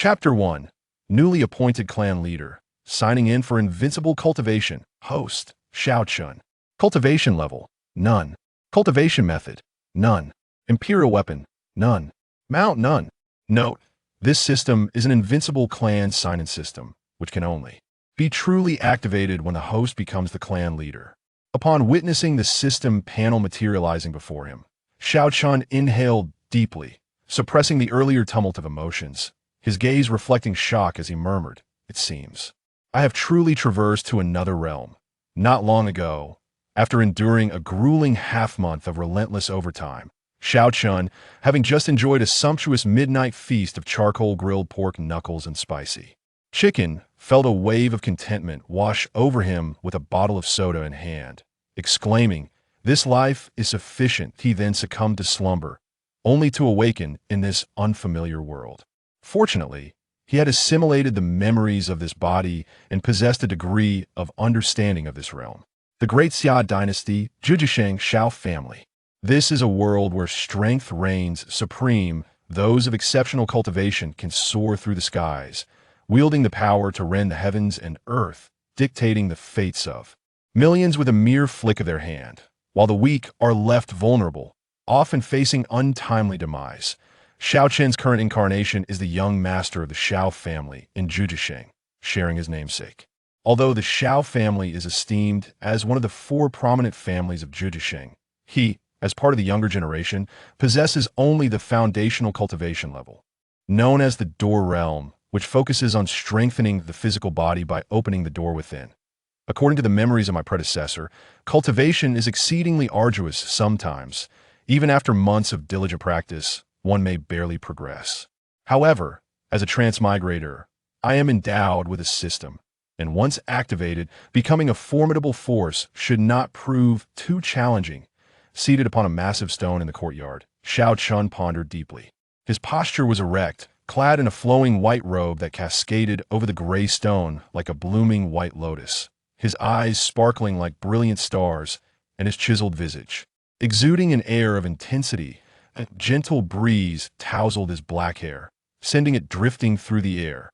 Chapter 1. Newly appointed clan leader. Signing in for Invincible cultivation. Host, Xiao Chen. Cultivation level, none. Cultivation method, none. Imperial weapon, none. Mount, none. Note, this system is an Invincible clan sign-in system, which can only be truly activated when the host becomes the clan leader. Upon witnessing the system panel materializing before him, Xiao Chen inhaled deeply, suppressing the earlier tumult of emotions, his gaze reflecting shock as he murmured, "It seems I have truly traversed to another realm." Not long ago, after enduring a grueling half-month of relentless overtime, Xiao Chen, having just enjoyed a sumptuous midnight feast of charcoal-grilled pork knuckles and spicy chicken, felt a wave of contentment wash over him with a bottle of soda in hand. Exclaiming, "This life is sufficient," he then succumbed to slumber, only to awaken in this unfamiliar world. Fortunately, he had assimilated the memories of this body and possessed a degree of understanding of this realm. The Great Xia Dynasty, Zhujiasheng Xiao family. This is a world where strength reigns supreme. Those of exceptional cultivation can soar through the skies, wielding the power to rend the heavens and earth, dictating the fates of millions with a mere flick of their hand, while the weak are left vulnerable, often facing untimely demise. Xiao Chen's current incarnation is the young master of the Xiao family in Zhujiasheng, sharing his namesake. Although the Xiao family is esteemed as one of the four prominent families of Zhujiasheng, he, as part of the younger generation, possesses only the foundational cultivation level, known as the Door Realm, which focuses on strengthening the physical body by opening the door within. According to the memories of my predecessor, cultivation is exceedingly arduous sometimes. Even after months of diligent practice, one may barely progress. However, as a transmigrator, I am endowed with a system, and once activated, becoming a formidable force should not prove too challenging. Seated upon a massive stone in the courtyard, Xiao Chen pondered deeply. His posture was erect, clad in a flowing white robe that cascaded over the gray stone like a blooming white lotus, his eyes sparkling like brilliant stars, and his chiseled visage exuding an air of intensity. A gentle breeze tousled his black hair, sending it drifting through the air.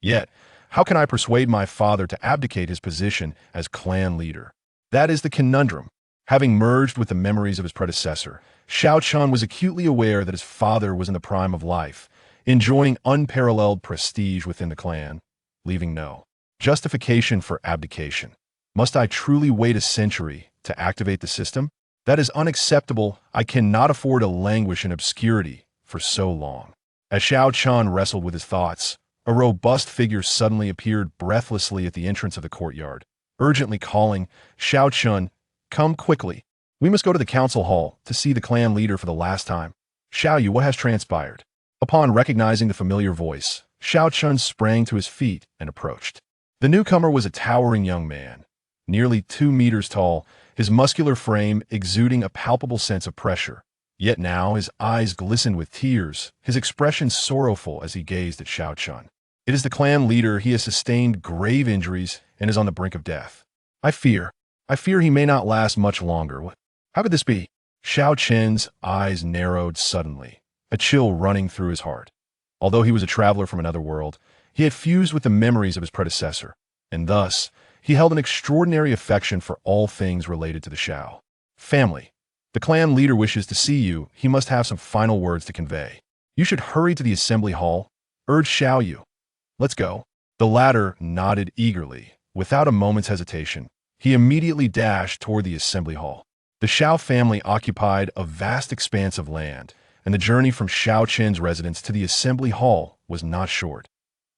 Yet, how can I persuade my father to abdicate his position as clan leader? That is the conundrum. Having merged with the memories of his predecessor, Xiao Chen was acutely aware that his father was in the prime of life, enjoying unparalleled prestige within the clan, leaving no justification for abdication. Must I truly wait a century to activate the system? That is unacceptable. I cannot afford to languish in obscurity for so long. As Xiao Chen wrestled with his thoughts, a robust figure suddenly appeared breathlessly at the entrance of the courtyard, urgently calling, "Xiao Chen, come quickly. We must go to the council hall to see the clan leader for the last time." "Xiao Yu, what has transpired?" Upon recognizing the familiar voice, Xiao Chen sprang to his feet and approached. The newcomer was a towering young man, nearly 2 meters tall, his muscular frame exuding a palpable sense of pressure. Yet now his eyes glistened with tears, his expression sorrowful as he gazed at Xiao Chen. "It is the clan leader. He has sustained grave injuries and is on the brink of death. I fear he may not last much longer." "How could this be?" Xiao Chen's eyes narrowed suddenly, a chill running through his heart. Although he was a traveler from another world, he had fused with the memories of his predecessor, and thus he held an extraordinary affection for all things related to the Xiao family. "The clan leader wishes to see you. He must have some final words to convey." "You should hurry to the assembly hall," urged Xiao Yu. "Let's go." The latter nodded eagerly. Without a moment's hesitation, he immediately dashed toward the assembly hall. The Xiao family occupied a vast expanse of land, and the journey from Xiao Chen's residence to the assembly hall was not short.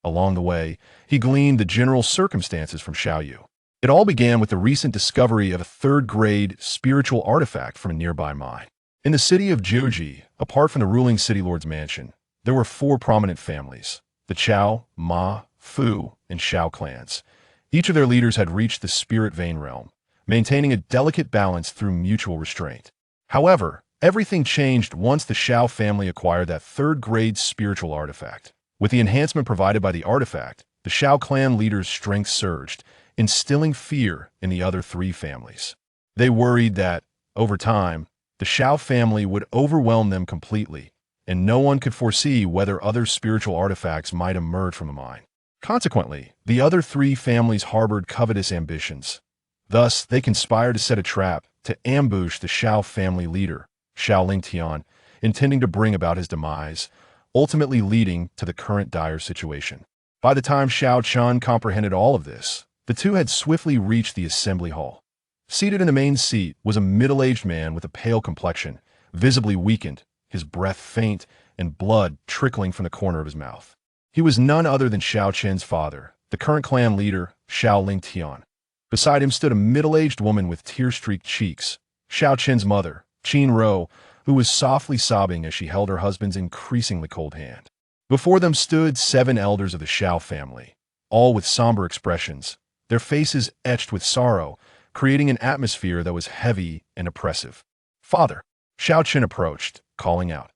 Along the way, he gleaned the general circumstances from Xiao Yu. It all began with the recent discovery of a third-grade spiritual artifact from a nearby mine. In the city of Jiuji, apart from the ruling city lord's mansion, there were 4 prominent families: the Chao, Ma, Fu, and Xiao clans. Each of their leaders had reached the spirit vein realm, maintaining a delicate balance through mutual restraint. However, everything changed once the Xiao family acquired that third-grade spiritual artifact. With the enhancement provided by the artifact, the Xiao clan leaders' strength surged, instilling fear in the other 3 families. They worried that, over time, the Xiao family would overwhelm them completely, and no one could foresee whether other spiritual artifacts might emerge from the mine. Consequently, the other three families harbored covetous ambitions. Thus, they conspired to set a trap to ambush the Xiao family leader, Xiao Lingtian, intending to bring about his demise, ultimately leading to the current dire situation. By the time Xiao Chen comprehended all of this, the two had swiftly reached the assembly hall. Seated in the main seat was a middle-aged man with a pale complexion, visibly weakened, his breath faint, and blood trickling from the corner of his mouth. He was none other than Xiao Chen's father, the current clan leader, Xiao Lingtian. Beside him stood a middle-aged woman with tear-streaked cheeks, Xiao Chen's mother, Qin Ro, who was softly sobbing as she held her husband's increasingly cold hand. Before them stood 7 elders of the Xiao family, all with somber expressions, their faces etched with sorrow, creating an atmosphere that was heavy and oppressive. "Father," Xiao Chen approached, calling out.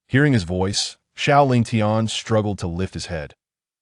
Hearing his voice, Xiao Lingtian struggled to lift his head.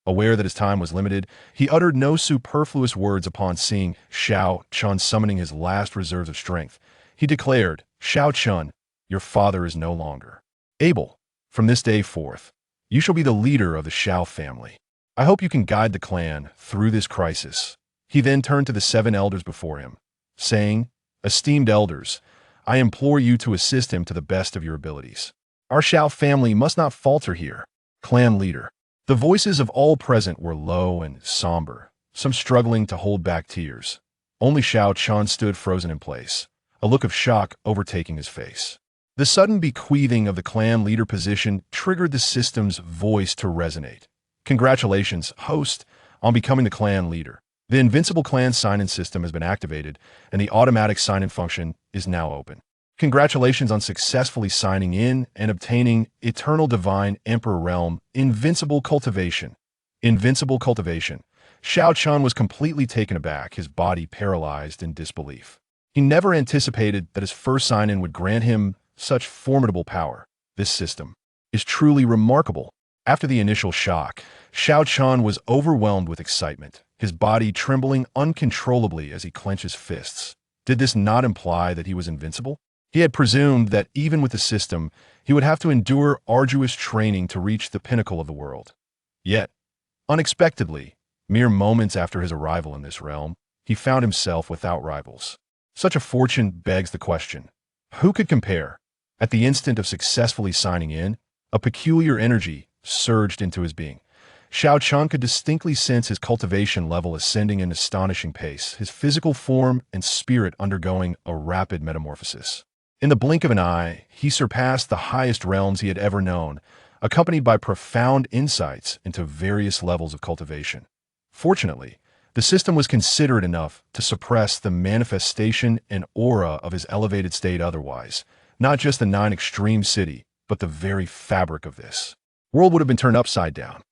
Aware that his time was limited, he uttered no superfluous words upon seeing Xiao Chen summoning his last reserves of strength. He declared, "Xiao Chen, your father is no longer able. From this day forth, you shall be the leader of the Xiao family. I hope you can guide the clan through this crisis." He then turned to the 7 elders before him, saying, "Esteemed elders, I implore you to assist him to the best of your abilities. Our Xiao family must not falter here." Clan leader. The voices of all present were low and somber, some struggling to hold back tears. Only Xiao Chen stood frozen in place, a look of shock overtaking his face. The sudden bequeathing of the clan leader position triggered the system's voice to resonate. "Congratulations, host, on becoming the clan leader. The Invincible clan sign-in system has been activated, and the automatic sign-in function is now open. Congratulations on successfully signing in and obtaining Eternal Divine Emperor Realm Invincible Cultivation." Invincible Cultivation. Xiao Chen was completely taken aback, his body paralyzed in disbelief. He never anticipated that his first sign-in would grant him such formidable power. This system is truly remarkable. After the initial shock, Xiao Chen was overwhelmed with excitement, his body trembling uncontrollably as he clenched his fists. Did this not imply that he was invincible? He had presumed that even with the system, he would have to endure arduous training to reach the pinnacle of the world. Yet, unexpectedly, mere moments after his arrival in this realm, he found himself without rivals. Such a fortune begs the question, who could compare? At the instant of successfully signing in, a peculiar energy surged into his being. Xiao Chen could distinctly sense his cultivation level ascending in astonishing pace, his physical form and spirit undergoing a rapid metamorphosis. In the blink of an eye, he surpassed the highest realms he had ever known, accompanied by profound insights into various levels of cultivation. Fortunately, the system was considerate enough to suppress the manifestation and aura of his elevated state otherwise. Not just the 9 extreme city, but the very fabric of this world would have been turned upside down.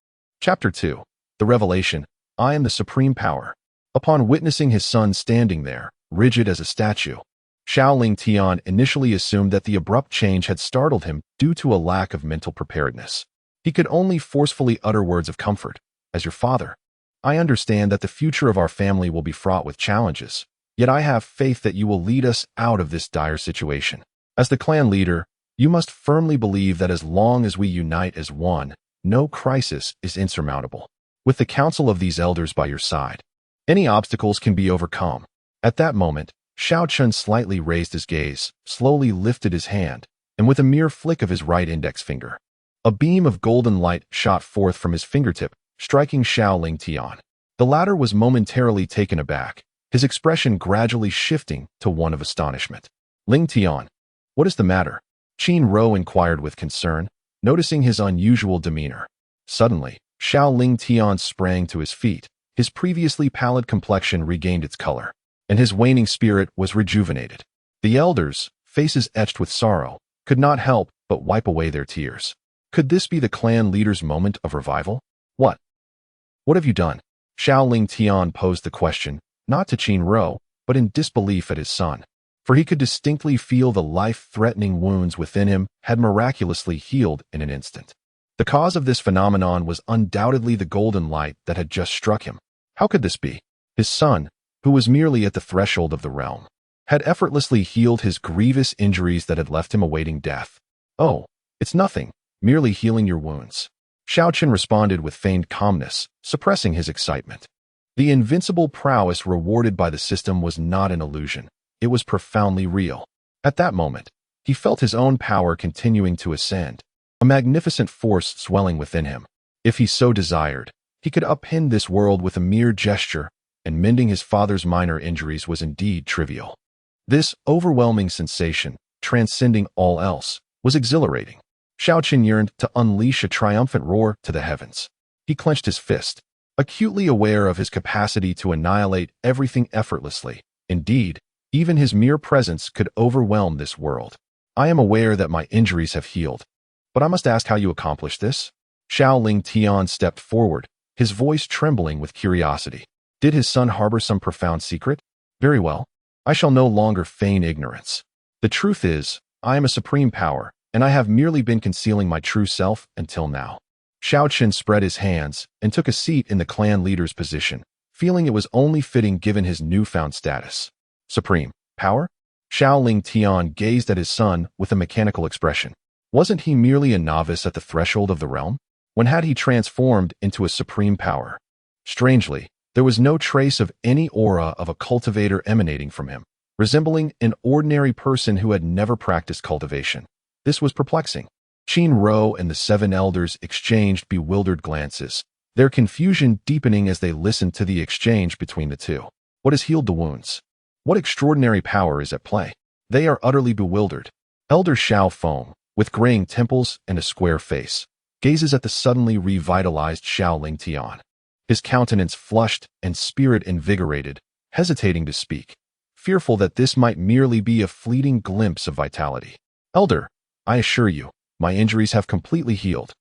Chapter 2. The Revelation. I am the Supreme Power. Upon witnessing his son standing there, rigid as a statue, Xiao Lingtian initially assumed that the abrupt change had startled him due to a lack of mental preparedness. He could only forcefully utter words of comfort. "As your father, I understand that the future of our family will be fraught with challenges, yet I have faith that you will lead us out of this dire situation. As the clan leader, you must firmly believe that as long as we unite as one, no crisis is insurmountable. With the counsel of these elders by your side, any obstacles can be overcome." At that moment, Xiao Chen slightly raised his gaze, slowly lifted his hand, and with a mere flick of his right index finger, a beam of golden light shot forth from his fingertip, striking Xiao Lingtian. The latter was momentarily taken aback, his expression gradually shifting to one of astonishment. "Lingtian, what is the matter?" Qin Ro inquired with concern, noticing his unusual demeanor. Suddenly, Xiao Lingtian sprang to his feet. His previously pallid complexion regained its color, and his waning spirit was rejuvenated. The elders, faces etched with sorrow, could not help but wipe away their tears. Could this be the clan leader's moment of revival? What have you done?" Xiao Lingtian posed the question, not to Qin Ro, but in disbelief at his son, for he could distinctly feel the life-threatening wounds within him had miraculously healed in an instant. The cause of this phenomenon was undoubtedly the golden light that had just struck him. How could this be? His son, who was merely at the threshold of the realm, had effortlessly healed his grievous injuries that had left him awaiting death. "Oh, it's nothing," merely healing your wounds. Xiao Chen responded with feigned calmness, suppressing his excitement. The invincible prowess rewarded by the system was not an illusion. It was profoundly real. At that moment, he felt his own power continuing to ascend, a magnificent force swelling within him. If he so desired, he could upend this world with a mere gesture, and mending his father's minor injuries was indeed trivial. This overwhelming sensation, transcending all else, was exhilarating. Xiao Chen yearned to unleash a triumphant roar to the heavens. He clenched his fist, acutely aware of his capacity to annihilate everything effortlessly. Indeed, even his mere presence could overwhelm this world. I am aware that my injuries have healed, but I must ask how you accomplished this? Xiao Ling Tian stepped forward, his voice trembling with curiosity. Did his son harbor some profound secret? Very well. I shall no longer feign ignorance. The truth is, I am a supreme power, and I have merely been concealing my true self until now. Xiao Chen spread his hands and took a seat in the clan leader's position, feeling it was only fitting given his newfound status. Supreme power? Xiao Ling Tian gazed at his son with a mechanical expression. Wasn't he merely a novice at the threshold of the realm? When had he transformed into a supreme power? Strangely, there was no trace of any aura of a cultivator emanating from him, resembling an ordinary person who had never practiced cultivation. This was perplexing. Qin Ro and the 7 elders exchanged bewildered glances, their confusion deepening as they listened to the exchange between the two. What has healed the wounds? What extraordinary power is at play? They are utterly bewildered. Elder Xiao Feng, with graying temples and a square face, gazes at the suddenly revitalized Xiao Ling Tian. His countenance flushed and spirit invigorated, hesitating to speak, fearful that this might merely be a fleeting glimpse of vitality. Elder, I assure you, my injuries have completely healed,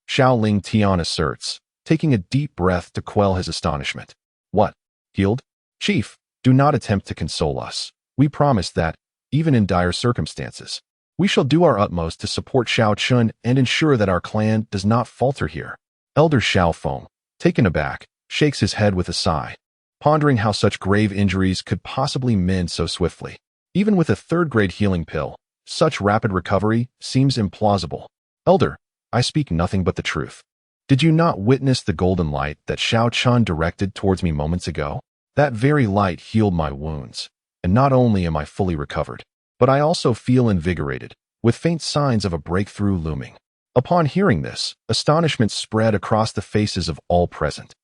Xiao Ling Tian asserts, taking a deep breath to quell his astonishment. What? Healed? Chief, do not attempt to console us. We promise that, even in dire circumstances, we shall do our utmost to support Xiao Chen and ensure that our clan does not falter here. Elder Xiao Feng, taken aback, shakes his head with a sigh, pondering how such grave injuries could possibly mend so swiftly. Even with a third-grade healing pill, such rapid recovery seems implausible. Elder, I speak nothing but the truth. Did you not witness the golden light that Xiao Chen directed towards me moments ago? That very light healed my wounds, and not only am I fully recovered, but I also feel invigorated, with faint signs of a breakthrough looming. Upon hearing this, astonishment spread across the faces of all present.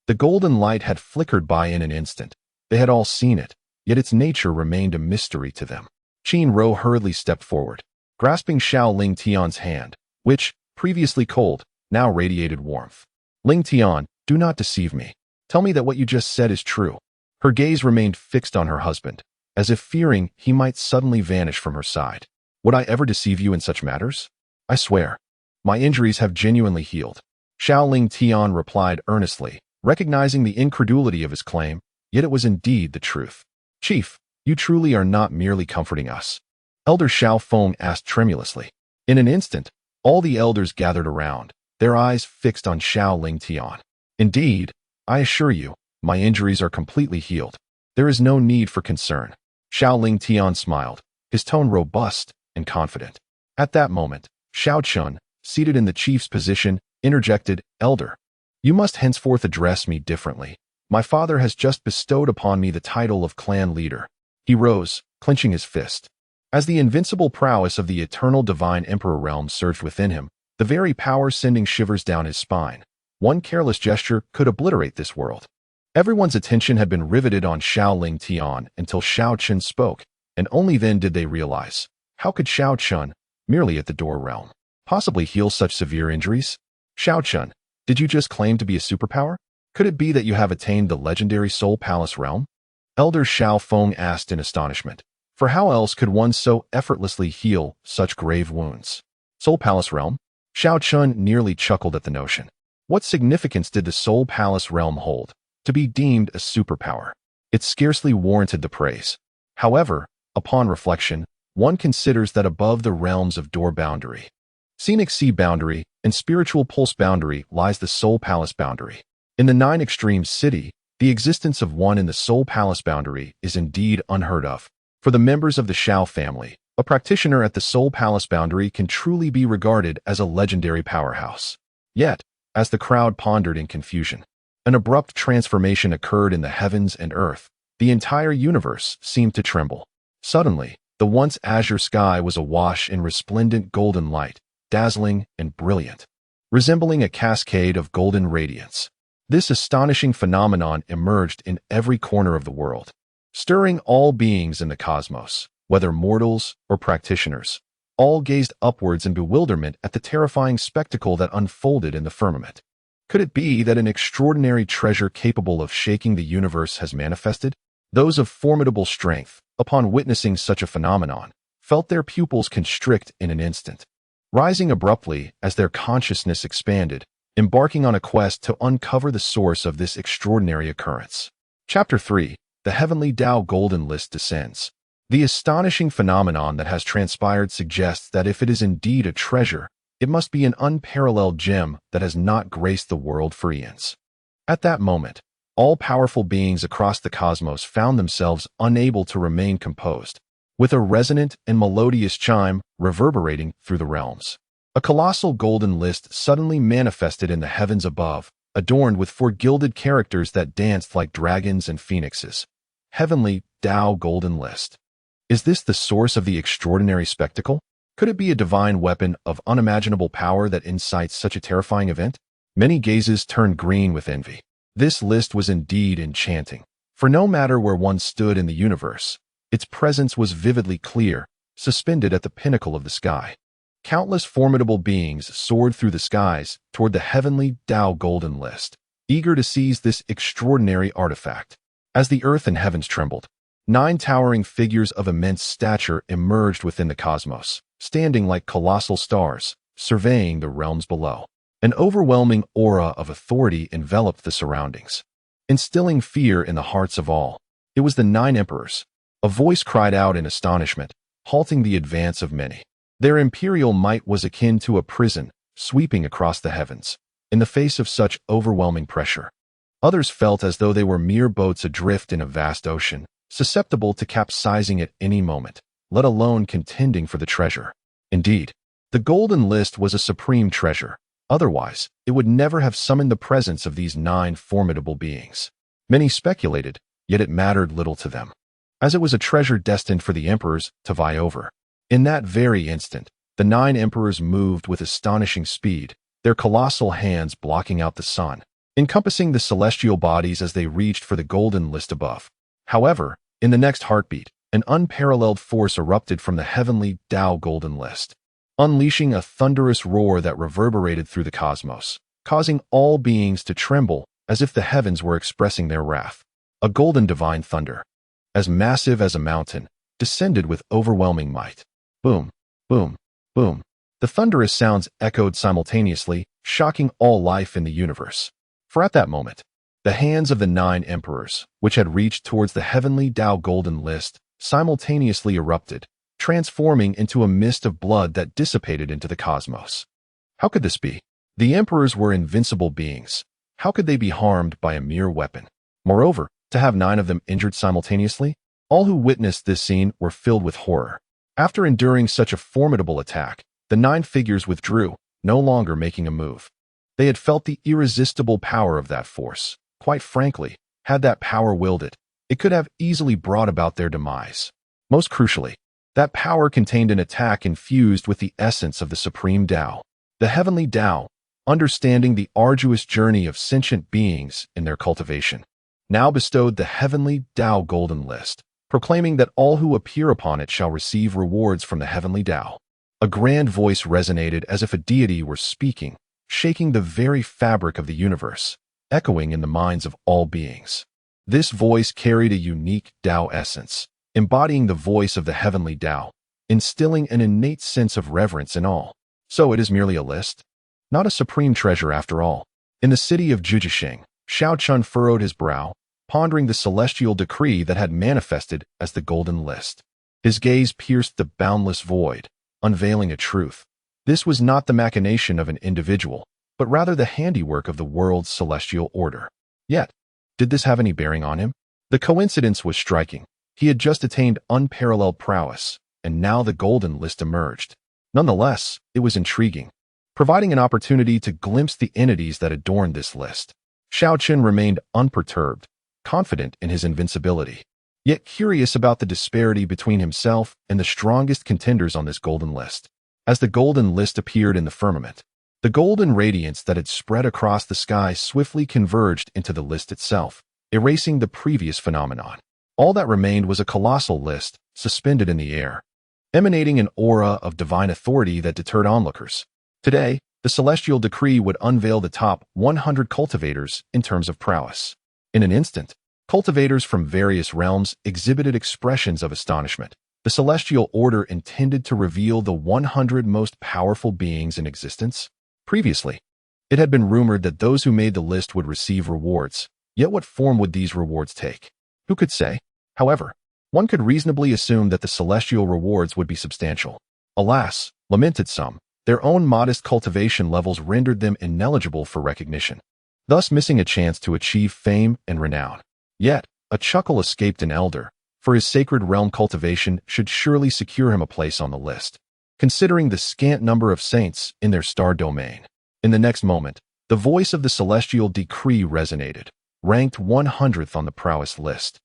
The golden light had flickered by in an instant. They had all seen it, yet its nature remained a mystery to them. Qin Ro hurriedly stepped forward, grasping Xiao Ling Tian's hand, which, previously cold, now radiated warmth. Ling Tian, do not deceive me. Tell me that what you just said is true. Her gaze remained fixed on her husband, as if fearing he might suddenly vanish from her side. Would I ever deceive you in such matters? I swear. My injuries have genuinely healed. Xiao Ling Tian replied earnestly, recognizing the incredulity of his claim, yet it was indeed the truth. Chief, you truly are not merely comforting us. Elder Xiao Feng asked tremulously. In an instant, all the elders gathered around, their eyes fixed on Xiao Ling Tian. Indeed, I assure you, my injuries are completely healed. There is no need for concern. Xiao Ling Tian smiled, his tone robust and confident. At that moment, Xiao Chen, seated in the chief's position, interjected, Elder, you must henceforth address me differently. My father has just bestowed upon me the title of clan leader. He rose, clenching his fist. As the invincible prowess of the eternal divine emperor realm surged within him, the very power sending shivers down his spine. One careless gesture could obliterate this world. Everyone's attention had been riveted on Xiao Ling Tian until Xiao Chen spoke, and only then did they realize, how could Xiao Chen, merely at the door realm, possibly heal such severe injuries? Xiao Chen, did you just claim to be a superpower? Could it be that you have attained the legendary Soul Palace realm? Elder Xiao Feng asked in astonishment, for how else could one so effortlessly heal such grave wounds? Soul Palace realm? Xiao Chen nearly chuckled at the notion. What significance did the Soul Palace realm hold? To be deemed a superpower, it scarcely warranted the praise. However, upon reflection, one considers that above the realms of door boundary, scenic sea boundary, and spiritual pulse boundary lies the Soul Palace boundary. In the 9 Extremes city, the existence of one in the Soul Palace boundary is indeed unheard of. For the members of the Xiao family, A practitioner at the Soul Palace boundary can truly be regarded as a legendary powerhouse. Yet, as the crowd pondered in confusion, an abrupt transformation occurred in the heavens and earth. The entire universe seemed to tremble. Suddenly, the once azure sky was awash in resplendent golden light, dazzling and brilliant, resembling a cascade of golden radiance. This astonishing phenomenon emerged in every corner of the world, stirring all beings in the cosmos, whether mortals or practitioners. All gazed upwards in bewilderment at the terrifying spectacle that unfolded in the firmament. Could it be that an extraordinary treasure capable of shaking the universe has manifested? Those of formidable strength, upon witnessing such a phenomenon, felt their pupils constrict in an instant, rising abruptly as their consciousness expanded, embarking on a quest to uncover the source of this extraordinary occurrence. Chapter 3. The Heavenly Dao Golden List descends. The astonishing phenomenon that has transpired suggests that if it is indeed a treasure, it must be an unparalleled gem that has not graced the world for eons. At that moment, all powerful beings across the cosmos found themselves unable to remain composed, with a resonant and melodious chime reverberating through the realms. A colossal golden list suddenly manifested in the heavens above, adorned with four gilded characters that danced like dragons and phoenixes. Heavenly Dao Golden List. Is this the source of the extraordinary spectacle? Could it be a divine weapon of unimaginable power that incites such a terrifying event? Many gazes turned green with envy. This list was indeed enchanting, for no matter where one stood in the universe, its presence was vividly clear, suspended at the pinnacle of the sky. Countless formidable beings soared through the skies toward the Heavenly Dao Golden List, eager to seize this extraordinary artifact. As the earth and heavens trembled, 9 towering figures of immense stature emerged within the cosmos, standing like colossal stars, surveying the realms below. An overwhelming aura of authority enveloped the surroundings, instilling fear in the hearts of all. It was the 9 emperors. A voice cried out in astonishment, halting the advance of many. Their imperial might was akin to a prison, sweeping across the heavens, in the face of such overwhelming pressure. Others felt as though they were mere boats adrift in a vast ocean, susceptible to capsizing at any moment, let alone contending for the treasure. Indeed, the Golden List was a supreme treasure. Otherwise, it would never have summoned the presence of these 9 formidable beings. Many speculated, yet it mattered little to them, as it was a treasure destined for the emperors to vie over. In that very instant, the 9 emperors moved with astonishing speed, their colossal hands blocking out the sun, encompassing the celestial bodies as they reached for the Golden List above. However, in the next heartbeat, an unparalleled force erupted from the Heavenly Dao Golden List, unleashing a thunderous roar that reverberated through the cosmos, causing all beings to tremble as if the heavens were expressing their wrath. A golden divine thunder, as massive as a mountain, descended with overwhelming might. Boom, boom, boom. The thunderous sounds echoed simultaneously, shocking all life in the universe. For at that moment, the hands of the 9 emperors, which had reached towards the Heavenly Dao Golden List, simultaneously erupted, transforming into a mist of blood that dissipated into the cosmos. How could this be? The emperors were invincible beings. How could they be harmed by a mere weapon? Moreover, to have 9 of them injured simultaneously, all who witnessed this scene were filled with horror. After enduring such a formidable attack, the 9 figures withdrew, no longer making a move. They had felt the irresistible power of that force. Quite frankly, had that power willed it, it could have easily brought about their demise. Most crucially, that power contained an attack infused with the essence of the Supreme Tao, the Heavenly Tao, understanding the arduous journey of sentient beings in their cultivation, now bestowed the Heavenly Dao Golden List, proclaiming that all who appear upon it shall receive rewards from the Heavenly Tao. A grand voice resonated as if a deity were speaking, shaking the very fabric of the universe, echoing in the minds of all beings. This voice carried a unique Tao essence, embodying the voice of the Heavenly Tao, instilling an innate sense of reverence in all. So it is merely a list? Not a supreme treasure after all. In the city of Jujisheng, Xiao Chen furrowed his brow, pondering the celestial decree that had manifested as the Golden List. His gaze pierced the boundless void, unveiling a truth. This was not the machination of an individual, but rather the handiwork of the world's celestial order. Yet, did this have any bearing on him? The coincidence was striking. He had just attained unparalleled prowess, and now the Golden List emerged. Nonetheless, it was intriguing, providing an opportunity to glimpse the entities that adorned this list. Xiao Chen remained unperturbed, confident in his invincibility, yet curious about the disparity between himself and the strongest contenders on this Golden List. As the Golden List appeared in the firmament, the golden radiance that had spread across the sky swiftly converged into the list itself, erasing the previous phenomenon. All that remained was a colossal list, suspended in the air, emanating an aura of divine authority that deterred onlookers. Today, the celestial decree would unveil the top 100 cultivators in terms of prowess. In an instant, cultivators from various realms exhibited expressions of astonishment. The celestial order intended to reveal the 100 most powerful beings in existence. Previously, it had been rumored that those who made the list would receive rewards, yet what form would these rewards take? Who could say? However, one could reasonably assume that the celestial rewards would be substantial. Alas, lamented some, their own modest cultivation levels rendered them ineligible for recognition, thus missing a chance to achieve fame and renown. Yet, a chuckle escaped an elder, for his sacred realm cultivation should surely secure him a place on the list, considering the scant number of saints in their star domain. In the next moment, the voice of the celestial decree resonated, ranked 100th on the prowess list.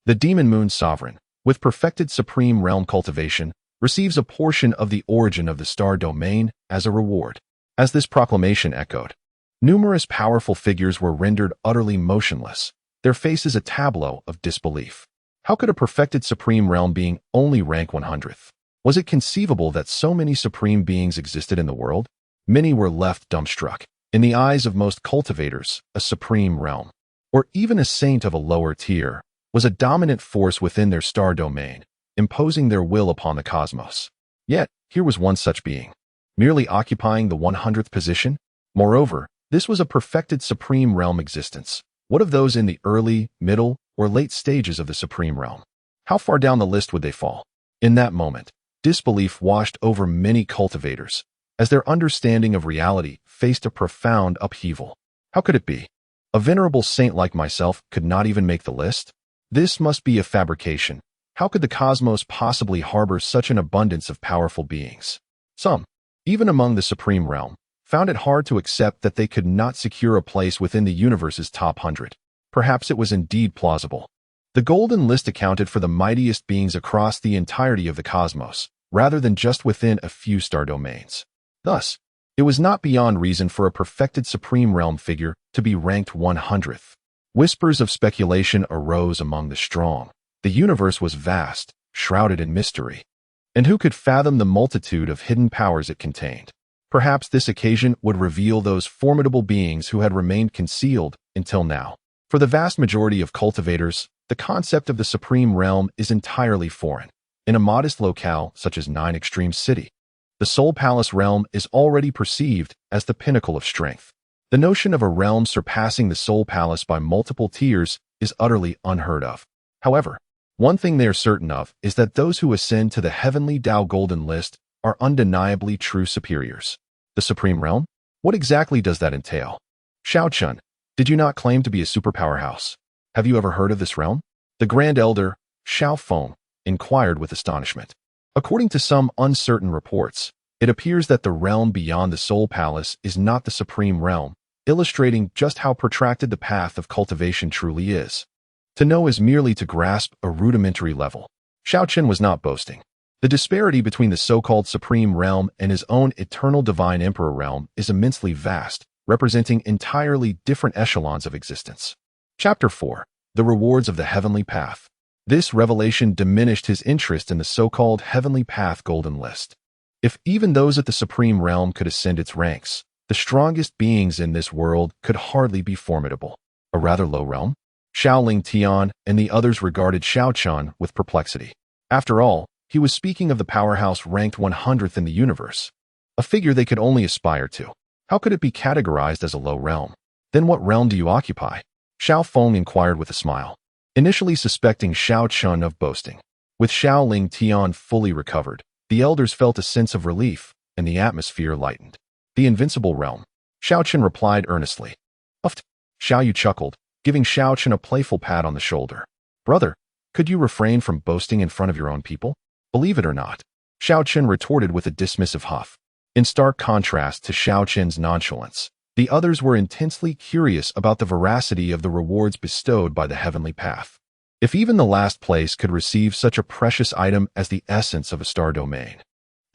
The Demon Moon Sovereign, with perfected supreme realm cultivation, receives a portion of the origin of the star domain as a reward. As this proclamation echoed, numerous powerful figures were rendered utterly motionless, their faces a tableau of disbelief. How could a perfected supreme realm being only rank 100th? Was it conceivable that so many supreme beings existed in the world? Many were left dumbstruck. In the eyes of most cultivators, a supreme realm, or even a saint of a lower tier, was a dominant force within their star domain, imposing their will upon the cosmos. Yet, here was one such being, merely occupying the 100th position. Moreover, this was a perfected supreme realm existence. What of those in the early, middle, or late stages of the supreme realm? How far down the list would they fall? In that moment, disbelief washed over many cultivators, as their understanding of reality faced a profound upheaval. How could it be? A venerable saint like myself could not even make the list? This must be a fabrication. How could the cosmos possibly harbor such an abundance of powerful beings? Some, even among the supreme realm, found it hard to accept that they could not secure a place within the universe's top 100. Perhaps it was indeed plausible. The Golden List accounted for the mightiest beings across the entirety of the cosmos, rather than just within a few star domains. Thus, it was not beyond reason for a perfected supreme realm figure to be ranked 100th. Whispers of speculation arose among the strong. The universe was vast, shrouded in mystery, and who could fathom the multitude of hidden powers it contained? Perhaps this occasion would reveal those formidable beings who had remained concealed until now. For the vast majority of cultivators, the concept of the supreme realm is entirely foreign. In a modest locale such as Nine Extremes City, the Soul Palace realm is already perceived as the pinnacle of strength. The notion of a realm surpassing the Soul Palace by multiple tiers is utterly unheard of. However, one thing they are certain of is that those who ascend to the Heavenly Dao Golden List are undeniably true superiors. The supreme realm? What exactly does that entail? Xiao Chen, did you not claim to be a superpower house? Have you ever heard of this realm? The Grand Elder, Xiao Feng, inquired with astonishment. According to some uncertain reports, it appears that the realm beyond the Soul Palace is not the supreme realm, illustrating just how protracted the path of cultivation truly is. To know is merely to grasp a rudimentary level. Xiao Chen was not boasting. The disparity between the so-called supreme realm and his own eternal divine emperor realm is immensely vast, representing entirely different echelons of existence. Chapter 4. The Rewards of the Heavenly Path. This revelation diminished his interest in the so-called Heavenly Path Golden List. If even those at the supreme realm could ascend its ranks, the strongest beings in this world could hardly be formidable. A rather low realm? Xiaoling Tian and the others regarded Xiao Chen with perplexity. After all, he was speaking of the powerhouse ranked 100th in the universe, a figure they could only aspire to. How could it be categorized as a low realm? Then what realm do you occupy? Xiao Feng inquired with a smile, initially suspecting Xiao Chen of boasting. With Xiaoling Tian fully recovered, the elders felt a sense of relief, and the atmosphere lightened. The Invincible realm, Xiao Chen replied earnestly. Uft, Xiao Yu chuckled, giving Xiao Chen a playful pat on the shoulder. Brother, could you refrain from boasting in front of your own people? Believe it or not, Xiao Chen retorted with a dismissive huff. In stark contrast to Xiao Chen's nonchalance, the others were intensely curious about the veracity of the rewards bestowed by the heavenly path. If even the last place could receive such a precious item as the essence of a star domain,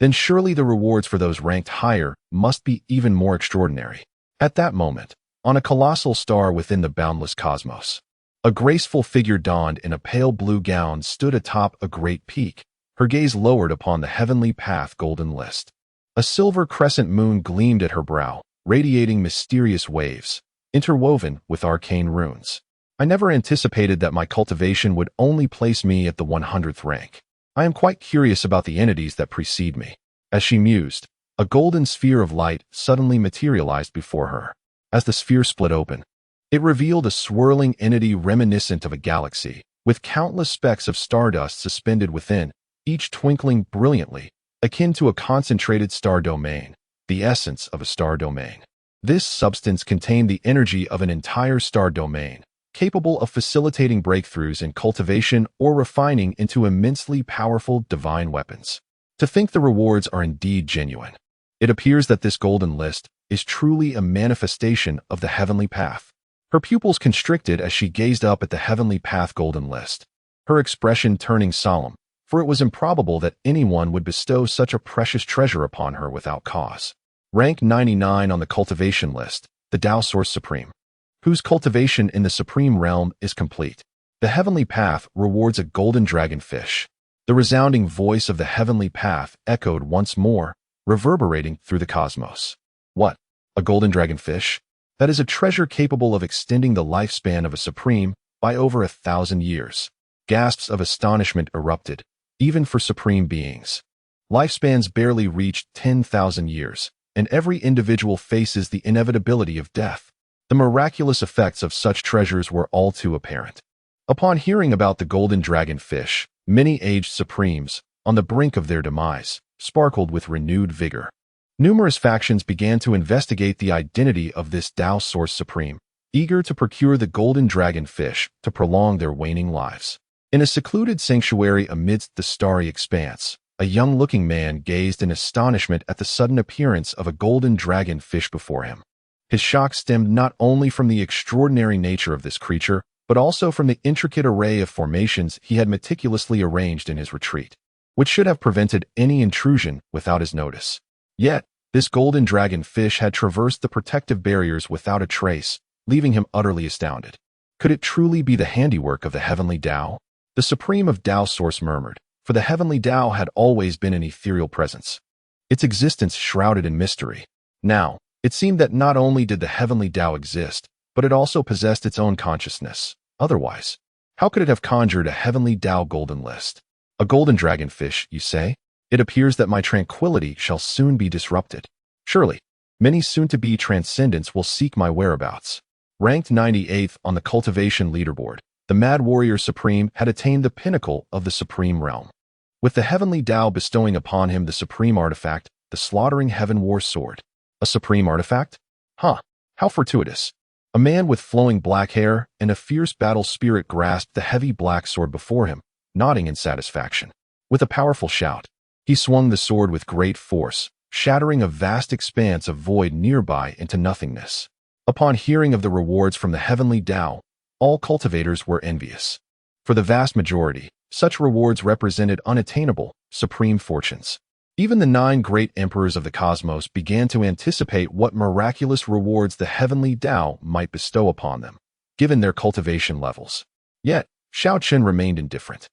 then surely the rewards for those ranked higher must be even more extraordinary. At that moment, on a colossal star within the boundless cosmos, a graceful figure donned in a pale blue gown stood atop a great peak, her gaze lowered upon the Heavenly Path Golden List. A silver crescent moon gleamed at her brow, radiating mysterious waves, interwoven with arcane runes. I never anticipated that my cultivation would only place me at the 100th rank. I am quite curious about the entities that precede me. As she mused, a golden sphere of light suddenly materialized before her. As the sphere split open, it revealed a swirling entity reminiscent of a galaxy, with countless specks of stardust suspended within, each twinkling brilliantly, akin to a concentrated star domain, the essence of a star domain. This substance contained the energy of an entire star domain, capable of facilitating breakthroughs in cultivation or refining into immensely powerful divine weapons. To think the rewards are indeed genuine. It appears that this golden list is truly a manifestation of the heavenly path. Her pupils constricted as she gazed up at the heavenly path golden list, her expression turning solemn, for it was improbable that anyone would bestow such a precious treasure upon her without cause. Rank 99 on the cultivation list, the Tao Source Supreme, whose cultivation in the supreme realm is complete. The heavenly path rewards a golden dragonfish. The resounding voice of the heavenly path echoed once more, reverberating through the cosmos. What? A golden dragonfish? That is a treasure capable of extending the lifespan of a supreme by over 1,000 years. Gasps of astonishment erupted, even for supreme beings. Lifespans barely reached 10,000 years, and every individual faces the inevitability of death. The miraculous effects of such treasures were all too apparent. Upon hearing about the golden dragonfish, many aged supremes, on the brink of their demise, sparkled with renewed vigor. Numerous factions began to investigate the identity of this Tao Source Supreme, eager to procure the golden dragonfish to prolong their waning lives. In a secluded sanctuary amidst the starry expanse, a young-looking man gazed in astonishment at the sudden appearance of a golden dragonfish before him. His shock stemmed not only from the extraordinary nature of this creature, but also from the intricate array of formations he had meticulously arranged in his retreat, which should have prevented any intrusion without his notice. Yet, this golden dragonfish had traversed the protective barriers without a trace, leaving him utterly astounded. Could it truly be the handiwork of the Heavenly Dao? The Supreme of Tao Source murmured, for the Heavenly Dao had always been an ethereal presence, its existence shrouded in mystery. Now, it seemed that not only did the Heavenly Dao exist, but it also possessed its own consciousness. Otherwise, how could it have conjured a Heavenly Dao Golden List? A golden dragonfish, you say? It appears that my tranquility shall soon be disrupted. Surely, many soon-to-be transcendents will seek my whereabouts. Ranked 98th on the cultivation leaderboard, the Mad Warrior Supreme had attained the pinnacle of the Supreme Realm, with the Heavenly Dao bestowing upon him the Supreme Artifact, the Slaughtering Heaven War Sword. A Supreme Artifact? Huh, how fortuitous. A man with flowing black hair and a fierce battle spirit grasped the heavy black sword before him, nodding in satisfaction. With a powerful shout, he swung the sword with great force, shattering a vast expanse of void nearby into nothingness. Upon hearing of the rewards from the Heavenly Dao, all cultivators were envious. For the vast majority, such rewards represented unattainable, supreme fortunes. Even the 9 great emperors of the cosmos began to anticipate what miraculous rewards the Heavenly Dao might bestow upon them, given their cultivation levels. Yet, Xiao Chen remained indifferent.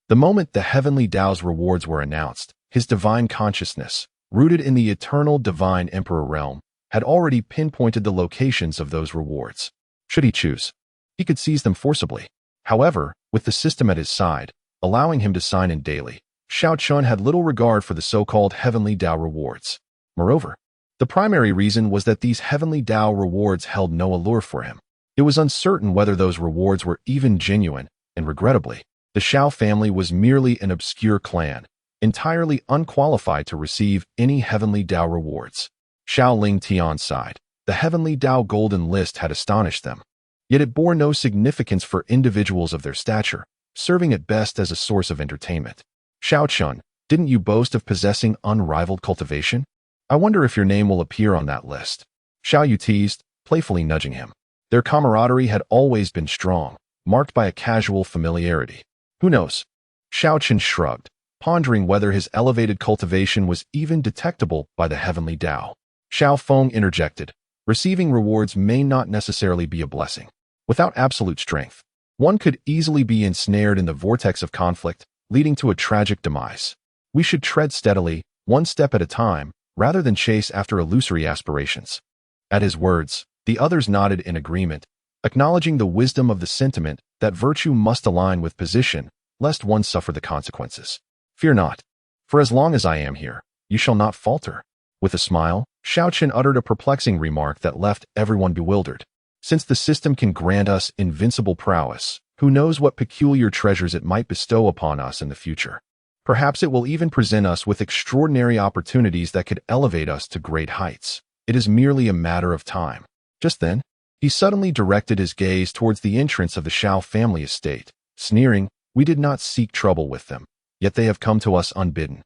The moment the Heavenly Dao's rewards were announced, his divine consciousness, rooted in the eternal divine emperor realm, had already pinpointed the locations of those rewards. Should he choose, he could seize them forcibly. However, with the system at his side, allowing him to sign in daily, Xiao Chen had little regard for the so-called Heavenly Dao rewards. Moreover, the primary reason was that these Heavenly Dao rewards held no allure for him. It was uncertain whether those rewards were even genuine, and regrettably, the Xiao family was merely an obscure clan, entirely unqualified to receive any Heavenly Dao rewards. Xiao Ling Tian sighed. The Heavenly Dao Golden List had astonished them. Yet it bore no significance for individuals of their stature, serving at best as a source of entertainment. Xiao Chen, Didn't you boast of possessing unrivaled cultivation? I wonder if your name will appear on that list. Xiao Yu teased, playfully nudging him. Their camaraderie had always been strong, marked by a casual familiarity. Who knows? Xiao Chen shrugged, pondering whether his elevated cultivation was even detectable by the Heavenly Dao. Xiao Feng interjected, receiving rewards may not necessarily be a blessing. Without absolute strength, one could easily be ensnared in the vortex of conflict, leading to a tragic demise. We should tread steadily, one step at a time, rather than chase after illusory aspirations. At his words, the others nodded in agreement, acknowledging the wisdom of the sentiment that virtue must align with position, lest one suffer the consequences. Fear not, for as long as I am here, you shall not falter. With a smile, Xiao Chen uttered a perplexing remark that left everyone bewildered. Since the system can grant us invincible prowess, who knows what peculiar treasures it might bestow upon us in the future? Perhaps it will even present us with extraordinary opportunities that could elevate us to great heights. It is merely a matter of time. Just then, he suddenly directed his gaze towards the entrance of the Xiao family estate, sneering, "We did not seek trouble with them, yet they have come to us unbidden,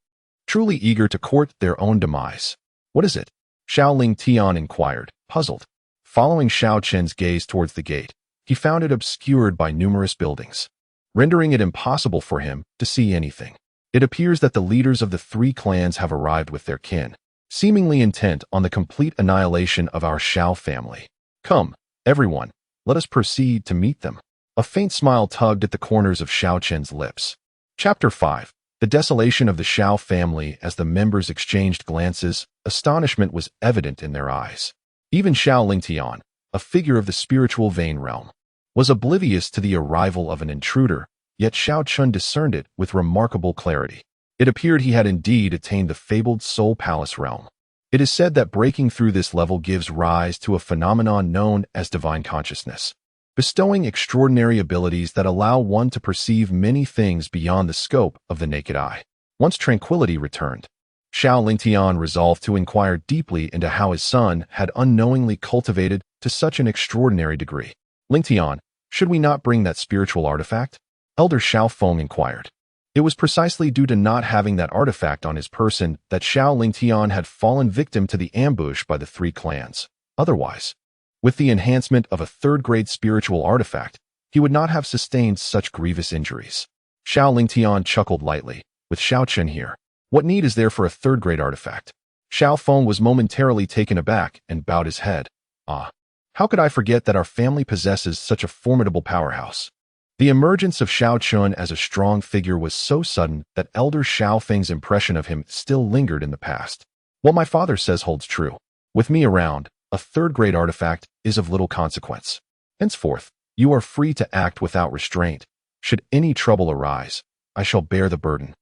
truly eager to court their own demise. What is it?" Xiao Ling Tian inquired, puzzled. Following Xiao Chen's gaze towards the gate, he found it obscured by numerous buildings, rendering it impossible for him to see anything. It appears that the leaders of the three clans have arrived with their kin, seemingly intent on the complete annihilation of our Xiao family. Come, everyone, let us proceed to meet them. A faint smile tugged at the corners of Xiao Chen's lips. Chapter 5. The desolation of the Xiao family. As the members exchanged glances, astonishment was evident in their eyes. Even Xiao Lingtian, a figure of the spiritual vein realm, was oblivious to the arrival of an intruder, yet Xiao Chen discerned it with remarkable clarity. It appeared he had indeed attained the fabled Soul Palace realm. It is said that breaking through this level gives rise to a phenomenon known as divine consciousness, bestowing extraordinary abilities that allow one to perceive many things beyond the scope of the naked eye. Once tranquility returned, Xiao Lingtian resolved to inquire deeply into how his son had unknowingly cultivated to such an extraordinary degree. "Lingtian, should we not bring that spiritual artifact?" Elder Xiao Feng inquired. It was precisely due to not having that artifact on his person that Xiao Lingtian had fallen victim to the ambush by the three clans. Otherwise, with the enhancement of a third-grade spiritual artifact, he would not have sustained such grievous injuries. Xiao Lingtian chuckled lightly. With Xiao Chen here, what need is there for a third-grade artifact? Xiao Feng was momentarily taken aback and bowed his head. Ah, how could I forget that our family possesses such a formidable powerhouse? The emergence of Xiao Chen as a strong figure was so sudden that Elder Xiao Feng's impression of him still lingered in the past. What my father says holds true. With me around, a third-grade artifact is of little consequence. Henceforth, you are free to act without restraint. Should any trouble arise, I shall bear the burden.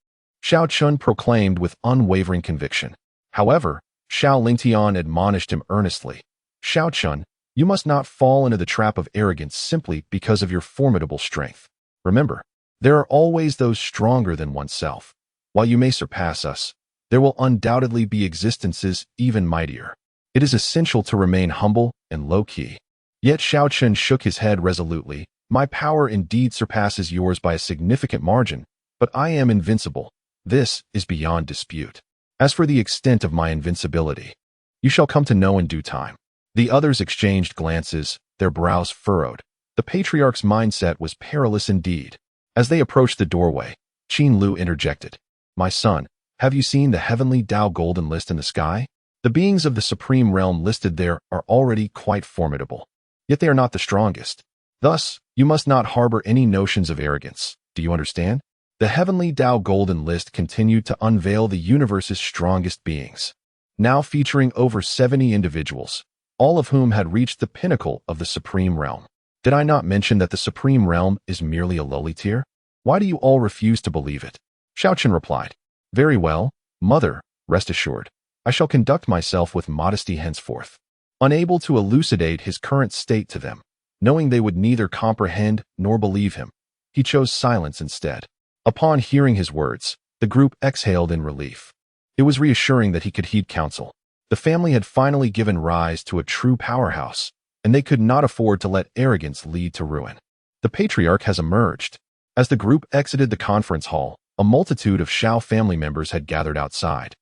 Xiao Chen proclaimed with unwavering conviction. However, Xiao Lingtian admonished him earnestly. Xiao Chen, you must not fall into the trap of arrogance simply because of your formidable strength. Remember, there are always those stronger than oneself. While you may surpass us, there will undoubtedly be existences even mightier. It is essential to remain humble and low-key. Yet Xiao Chen shook his head resolutely. My power indeed surpasses yours by a significant margin, but I am invincible. This is beyond dispute. As for the extent of my invincibility, you shall come to know in due time. The others exchanged glances, their brows furrowed. The patriarch's mindset was perilous indeed. As they approached the doorway, Qin Lu interjected. My son, have you seen the Heavenly Dao Golden List in the sky? The beings of the Supreme Realm listed there are already quite formidable. Yet they are not the strongest. Thus, you must not harbor any notions of arrogance. Do you understand? The Heavenly Dao Golden List continued to unveil the universe's strongest beings, now featuring over 70 individuals, all of whom had reached the pinnacle of the Supreme Realm. Did I not mention that the Supreme Realm is merely a lowly tier? Why do you all refuse to believe it? Xiao Chen replied. Very well, mother, rest assured. I shall conduct myself with modesty henceforth. Unable to elucidate his current state to them, knowing they would neither comprehend nor believe him, he chose silence instead. Upon hearing his words, the group exhaled in relief. It was reassuring that he could heed counsel. The family had finally given rise to a true powerhouse, and they could not afford to let arrogance lead to ruin. The patriarch has emerged. As the group exited the conference hall, A multitude of Xiao family members had gathered outside,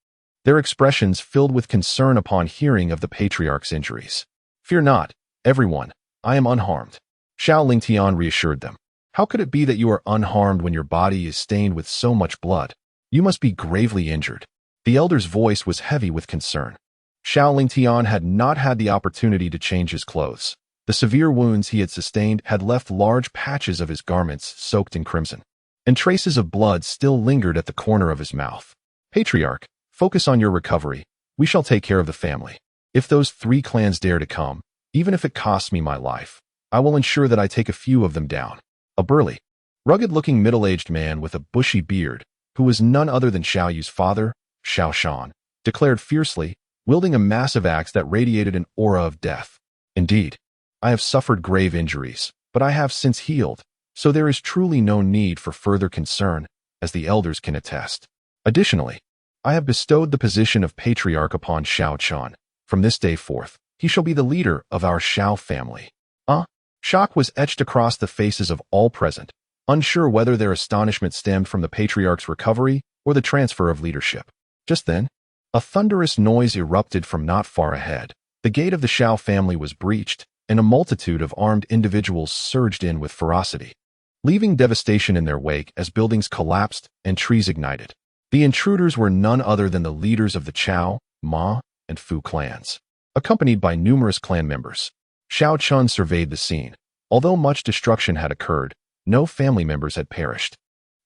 their expressions filled with concern upon hearing of the patriarch's injuries. "Fear not, everyone, I am unharmed," Xiao Lingtian reassured them. "How could it be that you are unharmed when your body is stained with so much blood? You must be gravely injured." The elder's voice was heavy with concern. Xiao Lingtian had not had the opportunity to change his clothes. The severe wounds he had sustained had left large patches of his garments soaked in crimson, and traces of blood still lingered at the corner of his mouth. "Patriarch, focus on your recovery. We shall take care of the family. If those 3 clans dare to come, even if it costs me my life, I will ensure that I take a few of them down." A burly, rugged-looking middle-aged man with a bushy beard, who was none other than Xiao Yu's father, Xiao Chen, declared fiercely, wielding a massive axe that radiated an aura of death. "Indeed, I have suffered grave injuries, but I have since healed, so there is truly no need for further concern, as the elders can attest. Additionally, I have bestowed the position of patriarch upon Xiao Chen. From this day forth, he shall be the leader of our Xiao family." Shock was etched across the faces of all present, unsure whether their astonishment stemmed from the patriarch's recovery or the transfer of leadership. Just then, a thunderous noise erupted from not far ahead. The gate of the Xiao family was breached, and a multitude of armed individuals surged in with ferocity, leaving devastation in their wake as buildings collapsed and trees ignited. The intruders were none other than the leaders of the Chao, Ma, and Fu clans, accompanied by numerous clan members. Xiao Chen surveyed the scene. Although much destruction had occurred, no family members had perished,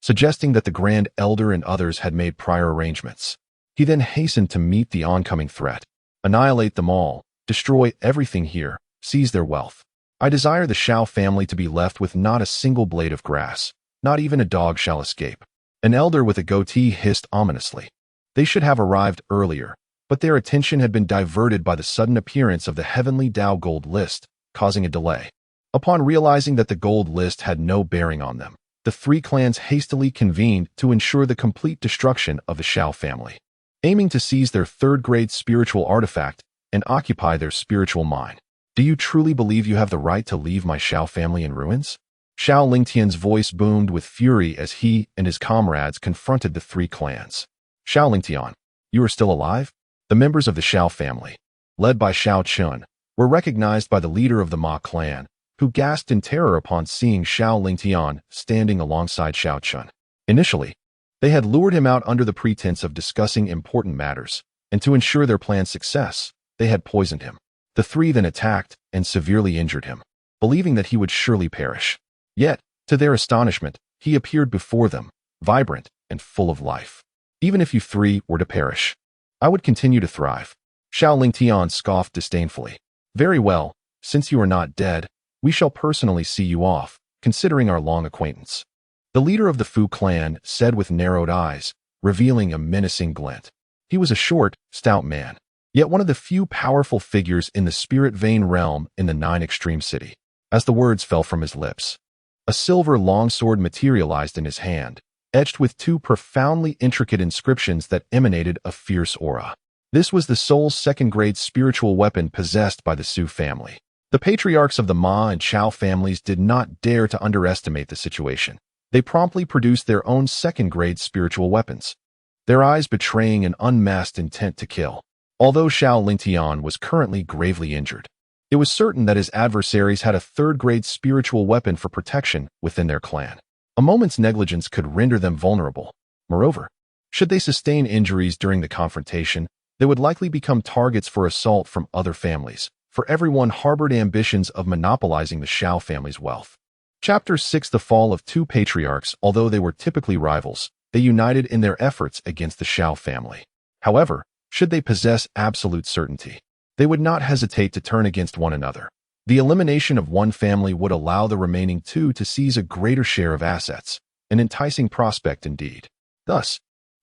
suggesting that the Grand Elder and others had made prior arrangements. He then hastened to meet the oncoming threat. "Annihilate them all, destroy everything here, seize their wealth. I desire the Xiao family to be left with not a single blade of grass, not even a dog shall escape." An elder with a goatee hissed ominously. They should have arrived earlier, but their attention had been diverted by the sudden appearance of the Heavenly Dao Golden List, causing a delay. Upon realizing that the Gold List had no bearing on them, the 3 clans hastily convened to ensure the complete destruction of the Xiao family, aiming to seize their 3rd-grade spiritual artifact and occupy their spiritual mine. "Do you truly believe you have the right to leave my Xiao family in ruins?" Xiao Lingtian's voice boomed with fury as he and his comrades confronted the 3 clans. "Xiao Lingtian, you are still alive?" The members of the Xiao family, led by Xiao Chen, were recognized by the leader of the Ma clan, who gasped in terror upon seeing Xiao Lingtian standing alongside Xiao Chen. Initially, they had lured him out under the pretense of discussing important matters, and to ensure their plan's success, they had poisoned him. The 3 then attacked and severely injured him, believing that he would surely perish. Yet, to their astonishment, he appeared before them, vibrant and full of life. "Even if you 3 were to perish, I would continue to thrive." Xiao Lingtian scoffed disdainfully. "Very well, since you are not dead, we shall personally see you off, considering our long acquaintance." The leader of the Fu clan said with narrowed eyes, revealing a menacing glint. He was a short, stout man, yet one of the few powerful figures in the spirit vein realm in the 9 Extreme City. As the words fell from his lips, a silver longsword materialized in his hand, etched with 2 profoundly intricate inscriptions that emanated a fierce aura. This was the sole 2nd-grade spiritual weapon possessed by the Su family. The patriarchs of the Ma and Chao families did not dare to underestimate the situation. They promptly produced their own 2nd-grade spiritual weapons, their eyes betraying an unmasked intent to kill. Although Xiao Lingtian was currently gravely injured, it was certain that his adversaries had a 3rd-grade spiritual weapon for protection within their clan. A moment's negligence could render them vulnerable. Moreover, should they sustain injuries during the confrontation, they would likely become targets for assault from other families, for everyone harbored ambitions of monopolizing the Xiao family's wealth. Chapter 6: The Fall of 2 Patriarchs. Although they were typically rivals, they united in their efforts against the Xiao family. However, should they possess absolute certainty, they would not hesitate to turn against one another. The elimination of one family would allow the remaining 2 to seize a greater share of assets, an enticing prospect indeed. Thus,